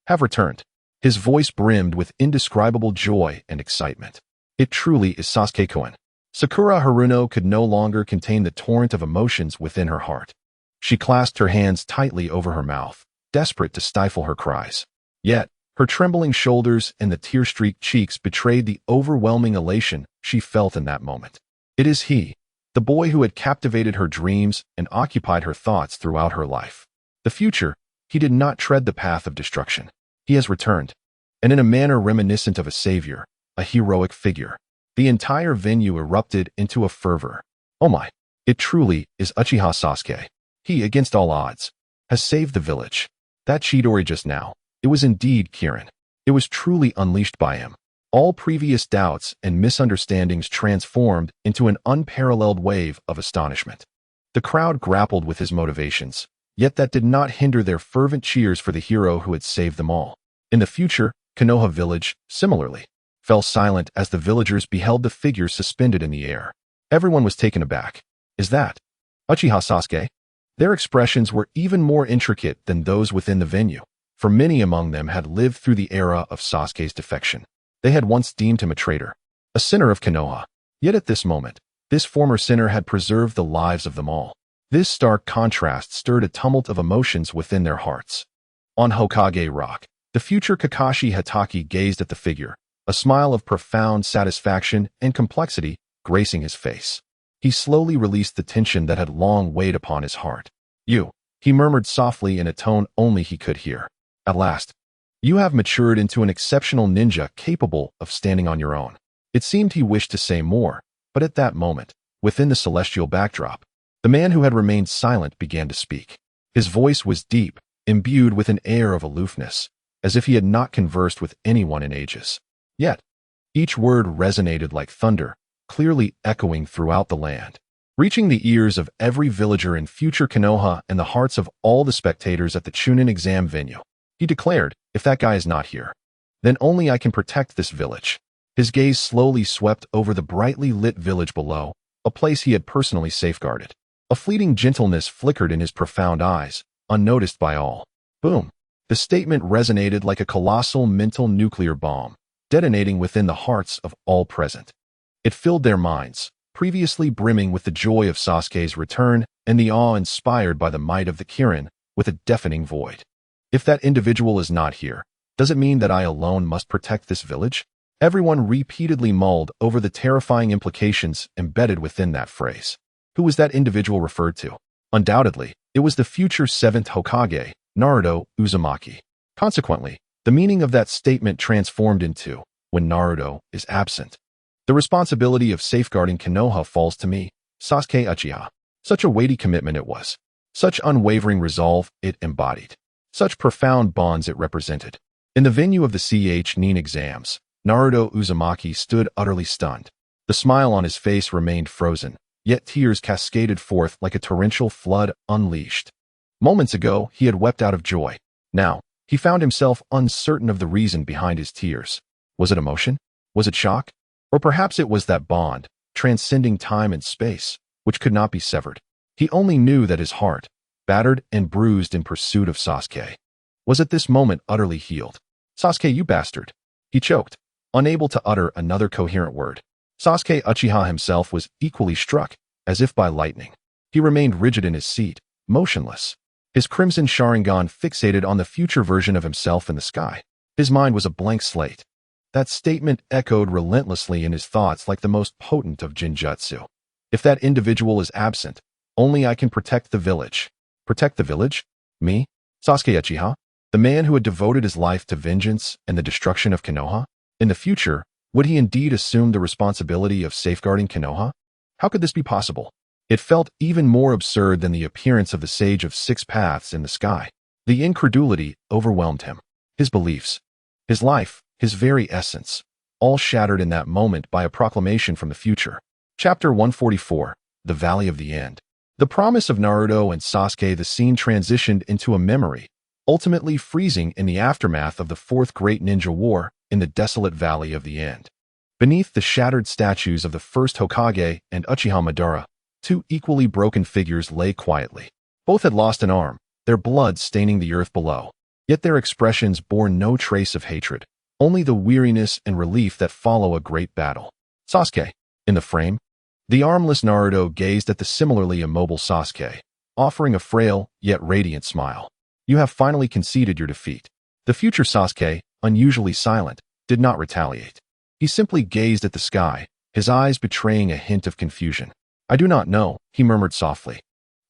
have returned. His voice brimmed with indescribable joy and excitement. It truly is Sasuke-kun. Sakura Haruno could no longer contain the torrent of emotions within her heart. She clasped her hands tightly over her mouth, desperate to stifle her cries. Yet, her trembling shoulders and the tear-streaked cheeks betrayed the overwhelming elation she felt in that moment. It is he, the boy who had captivated her dreams and occupied her thoughts throughout her life. The future, he did not tread the path of destruction. He has returned, and in a manner reminiscent of a savior, a heroic figure. The entire venue erupted into a fervor. Oh my, it truly is Uchiha Sasuke. He, against all odds, has saved the village. That Chidori just now, it was indeed Kirin. It was truly unleashed by him. All previous doubts and misunderstandings transformed into an unparalleled wave of astonishment. The crowd grappled with his motivations, yet that did not hinder their fervent cheers for the hero who had saved them all. In the future, Konoha village, similarly, fell silent as the villagers beheld the figure suspended in the air. Everyone was taken aback. Is that Uchiha Sasuke? Their expressions were even more intricate than those within the venue, for many among them had lived through the era of Sasuke's defection. They had once deemed him a traitor, a sinner of Konoha. Yet at this moment, this former sinner had preserved the lives of them all. This stark contrast stirred a tumult of emotions within their hearts. On Hokage Rock, the future Kakashi Hatake gazed at the figure, a smile of profound satisfaction and complexity gracing his face. He slowly released the tension that had long weighed upon his heart. You, he murmured softly in a tone only he could hear. At last, you have matured into an exceptional ninja capable of standing on your own. It seemed he wished to say more, but at that moment, within the celestial backdrop, the man who had remained silent began to speak. His voice was deep, imbued with an air of aloofness, as if he had not conversed with anyone in ages. Yet, each word resonated like thunder, clearly echoing throughout the land, reaching the ears of every villager in future Konoha and the hearts of all the spectators at the Chuunin Exam venue. He declared, if that guy is not here, then only I can protect this village. His gaze slowly swept over the brightly lit village below, a place he had personally safeguarded. A fleeting gentleness flickered in his profound eyes, unnoticed by all. Boom! The statement resonated like a colossal mental nuclear bomb, detonating within the hearts of all present. It filled their minds, previously brimming with the joy of Sasuke's return and the awe inspired by the might of the Kirin, with a deafening void. If that individual is not here, does it mean that I alone must protect this village? Everyone repeatedly mulled over the terrifying implications embedded within that phrase. Who was that individual referred to? Undoubtedly, it was the future 7th Hokage, Naruto Uzumaki. Consequently, the meaning of that statement transformed into, when Naruto is absent, the responsibility of safeguarding Konoha falls to me, Sasuke Uchiha. Such a weighty commitment it was. Such unwavering resolve it embodied. Such profound bonds it represented. In the venue of the Chuunin Exams, Naruto Uzumaki stood utterly stunned. The smile on his face remained frozen, yet tears cascaded forth like a torrential flood unleashed. Moments ago, he had wept out of joy. Now, he found himself uncertain of the reason behind his tears. Was it emotion? Was it shock? Or perhaps it was that bond, transcending time and space, which could not be severed. He only knew that his heart, battered and bruised in pursuit of Sasuke, was at this moment utterly healed. Sasuke, you bastard! He choked, unable to utter another coherent word. Sasuke Uchiha himself was equally struck, as if by lightning. He remained rigid in his seat, motionless, his crimson Sharingan fixated on the future version of himself in the sky. His mind was a blank slate. That statement echoed relentlessly in his thoughts like the most potent of Jinjutsu. If that individual is absent, only I can protect the village. Protect the village? Me? Sasuke Uchiha? The man who had devoted his life to vengeance and the destruction of Konoha? In the future, would he indeed assume the responsibility of safeguarding Konoha? How could this be possible? It felt even more absurd than the appearance of the Sage of Six Paths in the sky. The incredulity overwhelmed him. His beliefs, his life, his very essence, all shattered in that moment by a proclamation from the future. Chapter 144, The Valley of the End. The promise of Naruto and Sasuke. The scene transitioned into a memory, ultimately freezing in the aftermath of the Fourth Great Ninja War in the desolate Valley of the End. Beneath the shattered statues of the first Hokage and Uchiha Madara, two equally broken figures lay quietly. Both had lost an arm, their blood staining the earth below. Yet their expressions bore no trace of hatred, only the weariness and relief that follow a great battle. Sasuke, in the frame. The armless Naruto gazed at the similarly immobile Sasuke, offering a frail yet radiant smile. You have finally conceded your defeat. The future Sasuke, unusually silent, did not retaliate. He simply gazed at the sky, his eyes betraying a hint of confusion. I do not know, he murmured softly.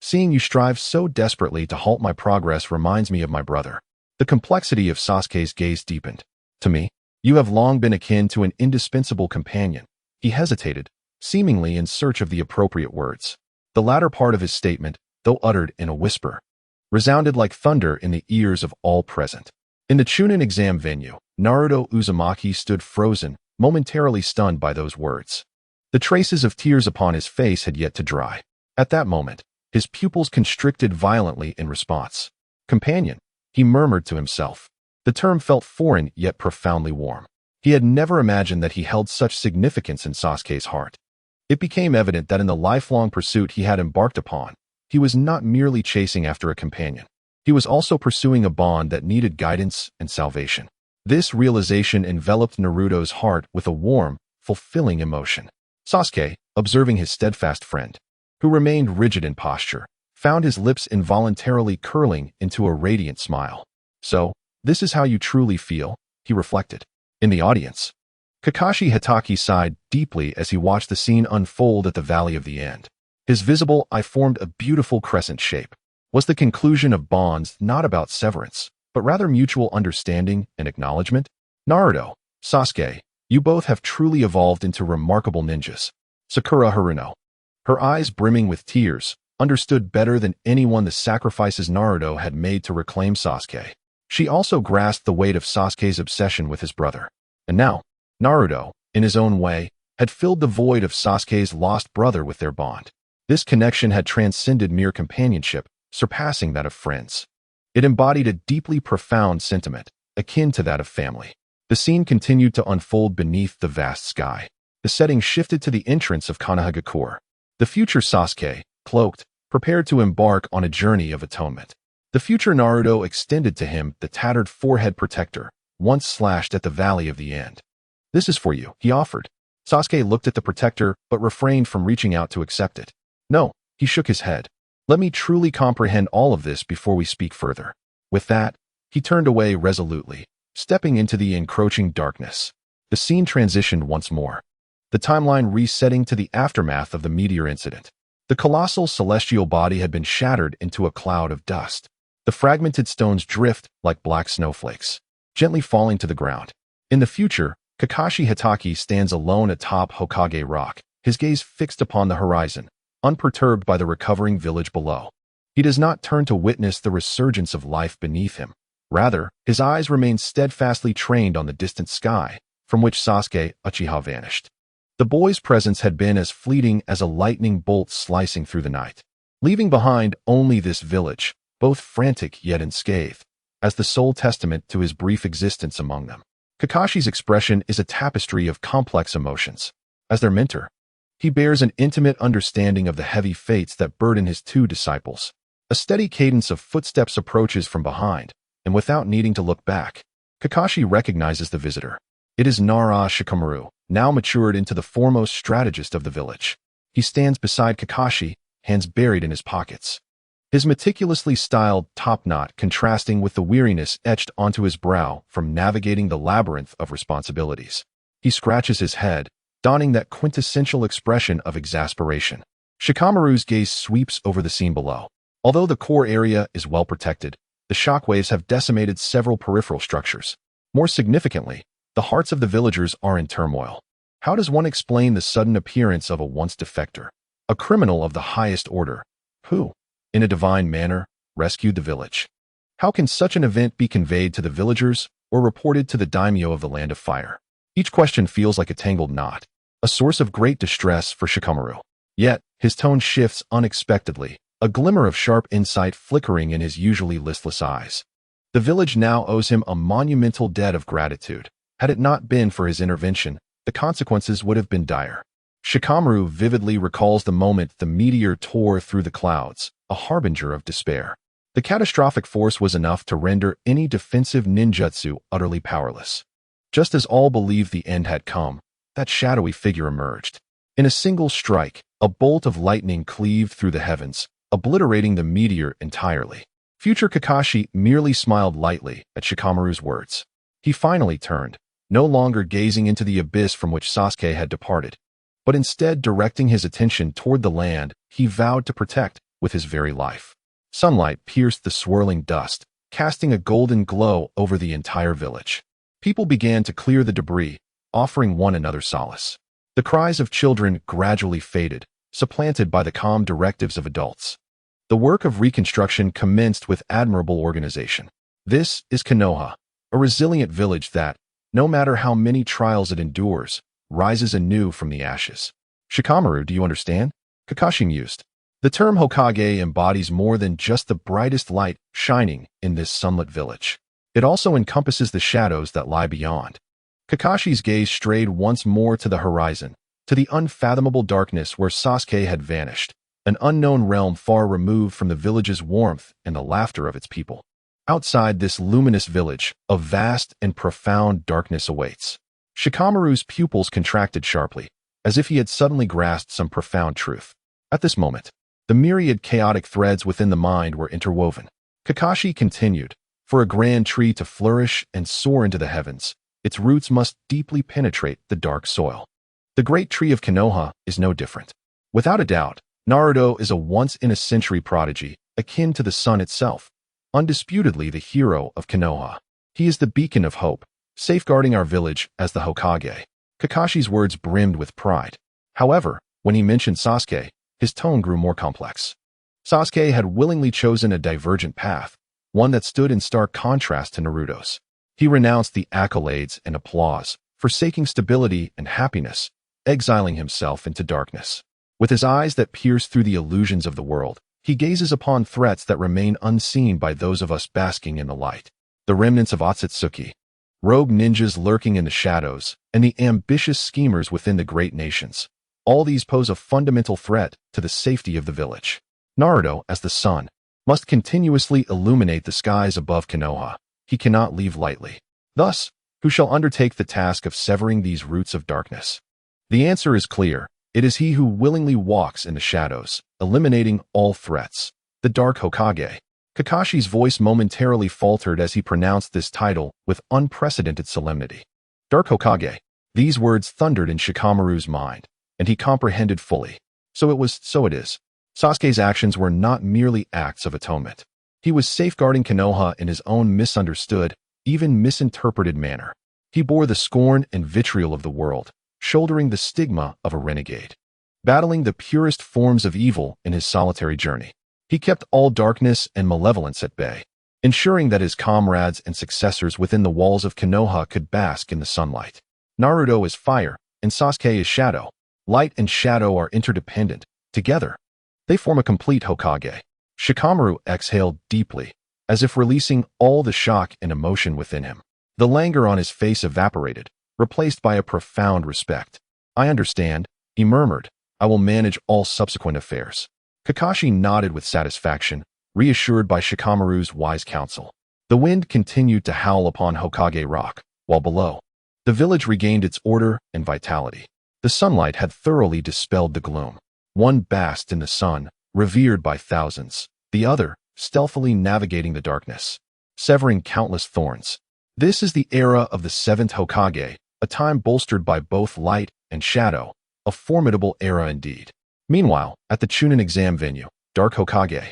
Seeing you strive so desperately to halt my progress reminds me of my brother. The complexity of Sasuke's gaze deepened. To me, you have long been akin to an indispensable companion. He hesitated, seemingly in search of the appropriate words. The latter part of his statement, though uttered in a whisper, resounded like thunder in the ears of all present. In the Chuunin Exam venue, Naruto Uzumaki stood frozen, momentarily stunned by those words. The traces of tears upon his face had yet to dry. At that moment, his pupils constricted violently in response. Companion, he murmured to himself. The term felt foreign yet profoundly warm. He had never imagined that he held such significance in Sasuke's heart. It became evident that in the lifelong pursuit he had embarked upon, he was not merely chasing after a companion. He was also pursuing a bond that needed guidance and salvation. This realization enveloped Naruto's heart with a warm, fulfilling emotion. Sasuke, observing his steadfast friend, who remained rigid in posture, found his lips involuntarily curling into a radiant smile. So, this is how you truly feel, he reflected. In the audience, Kakashi Hatake sighed deeply as he watched the scene unfold at the Valley of the End. His visible eye formed a beautiful crescent shape. Was the conclusion of bonds not about severance, but rather mutual understanding and acknowledgement? Naruto, Sasuke, you both have truly evolved into remarkable ninjas. Sakura Haruno, her eyes brimming with tears, understood better than anyone the sacrifices Naruto had made to reclaim Sasuke. She also grasped the weight of Sasuke's obsession with his brother. And now, Naruto, in his own way, had filled the void of Sasuke's lost brother with their bond. This connection had transcended mere companionship, surpassing that of friends. It embodied a deeply profound sentiment, akin to that of family. The scene continued to unfold beneath the vast sky. The setting shifted to the entrance of Konoha. The future Sasuke, cloaked, prepared to embark on a journey of atonement. The future Naruto extended to him the tattered forehead protector, once slashed at the Valley of the End. This is for you, he offered. Sasuke looked at the protector but refrained from reaching out to accept it. No, he shook his head. Let me truly comprehend all of this before we speak further. With that, he turned away resolutely, stepping into the encroaching darkness. The scene transitioned once more, the timeline resetting to the aftermath of the meteor incident. The colossal celestial body had been shattered into a cloud of dust. The fragmented stones drift like black snowflakes, gently falling to the ground. In the future, Kakashi Hatake stands alone atop Hokage Rock, his gaze fixed upon the horizon, unperturbed by the recovering village below. He does not turn to witness the resurgence of life beneath him. Rather, his eyes remain steadfastly trained on the distant sky, from which Sasuke Uchiha vanished. The boy's presence had been as fleeting as a lightning bolt slicing through the night, leaving behind only this village, both frantic yet unscathed, as the sole testament to his brief existence among them. Kakashi's expression is a tapestry of complex emotions. As their mentor, he bears an intimate understanding of the heavy fates that burden his two disciples. A steady cadence of footsteps approaches from behind, and without needing to look back, Kakashi recognizes the visitor. It is Nara Shikamaru, now matured into the foremost strategist of the village. He stands beside Kakashi, hands buried in his pockets. His meticulously styled top knot contrasting with the weariness etched onto his brow from navigating the labyrinth of responsibilities. He scratches his head, donning that quintessential expression of exasperation. Shikamaru's gaze sweeps over the scene below. Although the core area is well protected, the shockwaves have decimated several peripheral structures. More significantly, the hearts of the villagers are in turmoil. How does one explain the sudden appearance of a once defector, a criminal of the highest order, who, in a divine manner, rescued the village? How can such an event be conveyed to the villagers or reported to the daimyo of the Land of Fire? Each question feels like a tangled knot, a source of great distress for Shikamaru. Yet, his tone shifts unexpectedly, a glimmer of sharp insight flickering in his usually listless eyes. The village now owes him a monumental debt of gratitude. Had it not been for his intervention, the consequences would have been dire. Shikamaru vividly recalls the moment the meteor tore through the clouds, a harbinger of despair. The catastrophic force was enough to render any defensive ninjutsu utterly powerless. Just as all believed the end had come, that shadowy figure emerged. In a single strike, a bolt of lightning cleaved through the heavens, obliterating the meteor entirely. Future Kakashi merely smiled lightly at Shikamaru's words. He finally turned, no longer gazing into the abyss from which Sasuke had departed, but instead directing his attention toward the land he vowed to protect with his very life. Sunlight pierced the swirling dust, casting a golden glow over the entire village. People began to clear the debris, offering one another solace. The cries of children gradually faded, supplanted by the calm directives of adults. The work of reconstruction commenced with admirable organization. This is Konoha, a resilient village that, no matter how many trials it endures, rises anew from the ashes. Shikamaru, do you understand? Kakashi mused. The term Hokage embodies more than just the brightest light shining in this sunlit village. It also encompasses the shadows that lie beyond. Kakashi's gaze strayed once more to the horizon, to the unfathomable darkness where Sasuke had vanished, an unknown realm far removed from the village's warmth and the laughter of its people. Outside this luminous village, a vast and profound darkness awaits. Shikamaru's pupils contracted sharply, as if he had suddenly grasped some profound truth. At this moment, the myriad chaotic threads within the mind were interwoven. Kakashi continued, for a grand tree to flourish and soar into the heavens, its roots must deeply penetrate the dark soil. The great tree of Konoha is no different. Without a doubt, Naruto is a once-in-a-century prodigy, akin to the sun itself, undisputedly the hero of Konoha. He is the beacon of hope, safeguarding our village as the Hokage. Kakashi's words brimmed with pride. However, when he mentioned Sasuke, his tone grew more complex. Sasuke had willingly chosen a divergent path, one that stood in stark contrast to Naruto's. He renounced the accolades and applause, forsaking stability and happiness, exiling himself into darkness. With his eyes that pierce through the illusions of the world, he gazes upon threats that remain unseen by those of us basking in the light. The remnants of Otsutsuki, rogue ninjas lurking in the shadows, and the ambitious schemers within the great nations. All these pose a fundamental threat to the safety of the village. Naruto, as the sun, must continuously illuminate the skies above Konoha. He cannot leave lightly. Thus, who shall undertake the task of severing these roots of darkness? The answer is clear. It is he who willingly walks in the shadows, eliminating all threats. The Dark Hokage. Kakashi's voice momentarily faltered as he pronounced this title with unprecedented solemnity. Dark Hokage. These words thundered in Shikamaru's mind, and he comprehended fully. So it is. Sasuke's actions were not merely acts of atonement. He was safeguarding Konoha in his own misunderstood, even misinterpreted manner. He bore the scorn and vitriol of the world, shouldering the stigma of a renegade. Battling the purest forms of evil in his solitary journey, he kept all darkness and malevolence at bay, ensuring that his comrades and successors within the walls of Konoha could bask in the sunlight. Naruto is fire, and Sasuke is shadow. Light and shadow are interdependent. Together, they form a complete Hokage. Shikamaru exhaled deeply, as if releasing all the shock and emotion within him. The languor on his face evaporated, replaced by a profound respect. I understand, he murmured. I will manage all subsequent affairs. Kakashi nodded with satisfaction, reassured by Shikamaru's wise counsel. The wind continued to howl upon Hokage Rock, while below, the village regained its order and vitality. The sunlight had thoroughly dispelled the gloom. One basked in the sun, revered by thousands, the other stealthily navigating the darkness, severing countless thorns. This is the era of the seventh Hokage, a time bolstered by both light and shadow, a formidable era indeed. Meanwhile, at the Chuunin exam venue, Dark Hokage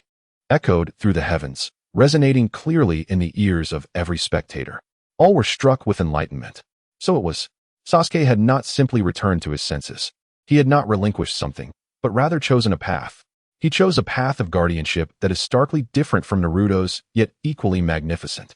echoed through the heavens, resonating clearly in the ears of every spectator. All were struck with enlightenment. So it was. Sasuke had not simply returned to his senses. He had not relinquished something, but rather chosen a path. He chose a path of guardianship that is starkly different from Naruto's, yet equally magnificent.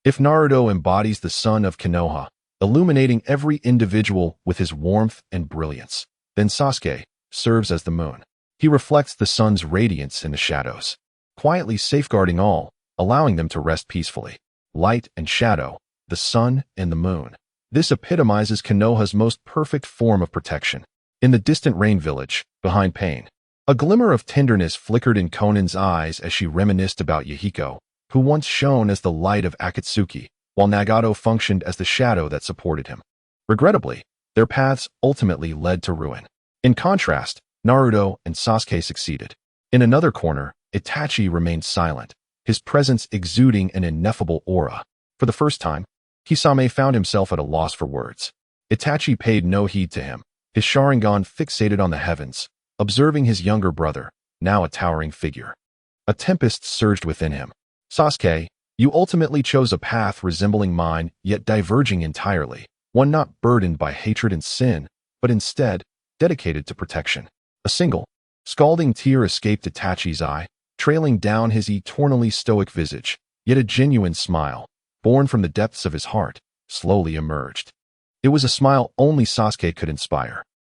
If Naruto embodies the sun of Konoha, illuminating every individual with his warmth and brilliance, then Sasuke serves as the moon. He reflects the sun's radiance in the shadows, quietly safeguarding all, allowing them to rest peacefully. Light and shadow, the sun and the moon. This epitomizes Konoha's most perfect form of protection. In the distant rain village, behind Pain, a glimmer of tenderness flickered in Konin's eyes as she reminisced about Yahiko, who once shone as the light of Akatsuki, while Nagato functioned as the shadow that supported him. Regrettably, their paths ultimately led to ruin. In contrast, Naruto and Sasuke succeeded. In another corner, Itachi remained silent, his presence exuding an ineffable aura. For the first time, Kisame found himself at a loss for words. Itachi paid no heed to him, his Sharingan fixated on the heavens, observing his younger brother, now a towering figure. A tempest surged within him. Sasuke, you ultimately chose a path resembling mine, yet diverging entirely, one not burdened by hatred and sin, but instead dedicated to protection. A single, scalding tear escaped Itachi's eye, trailing down his eternally stoic visage, yet a genuine smile, born from the depths of his heart, slowly emerged. It was a smile only Sasuke could inspire.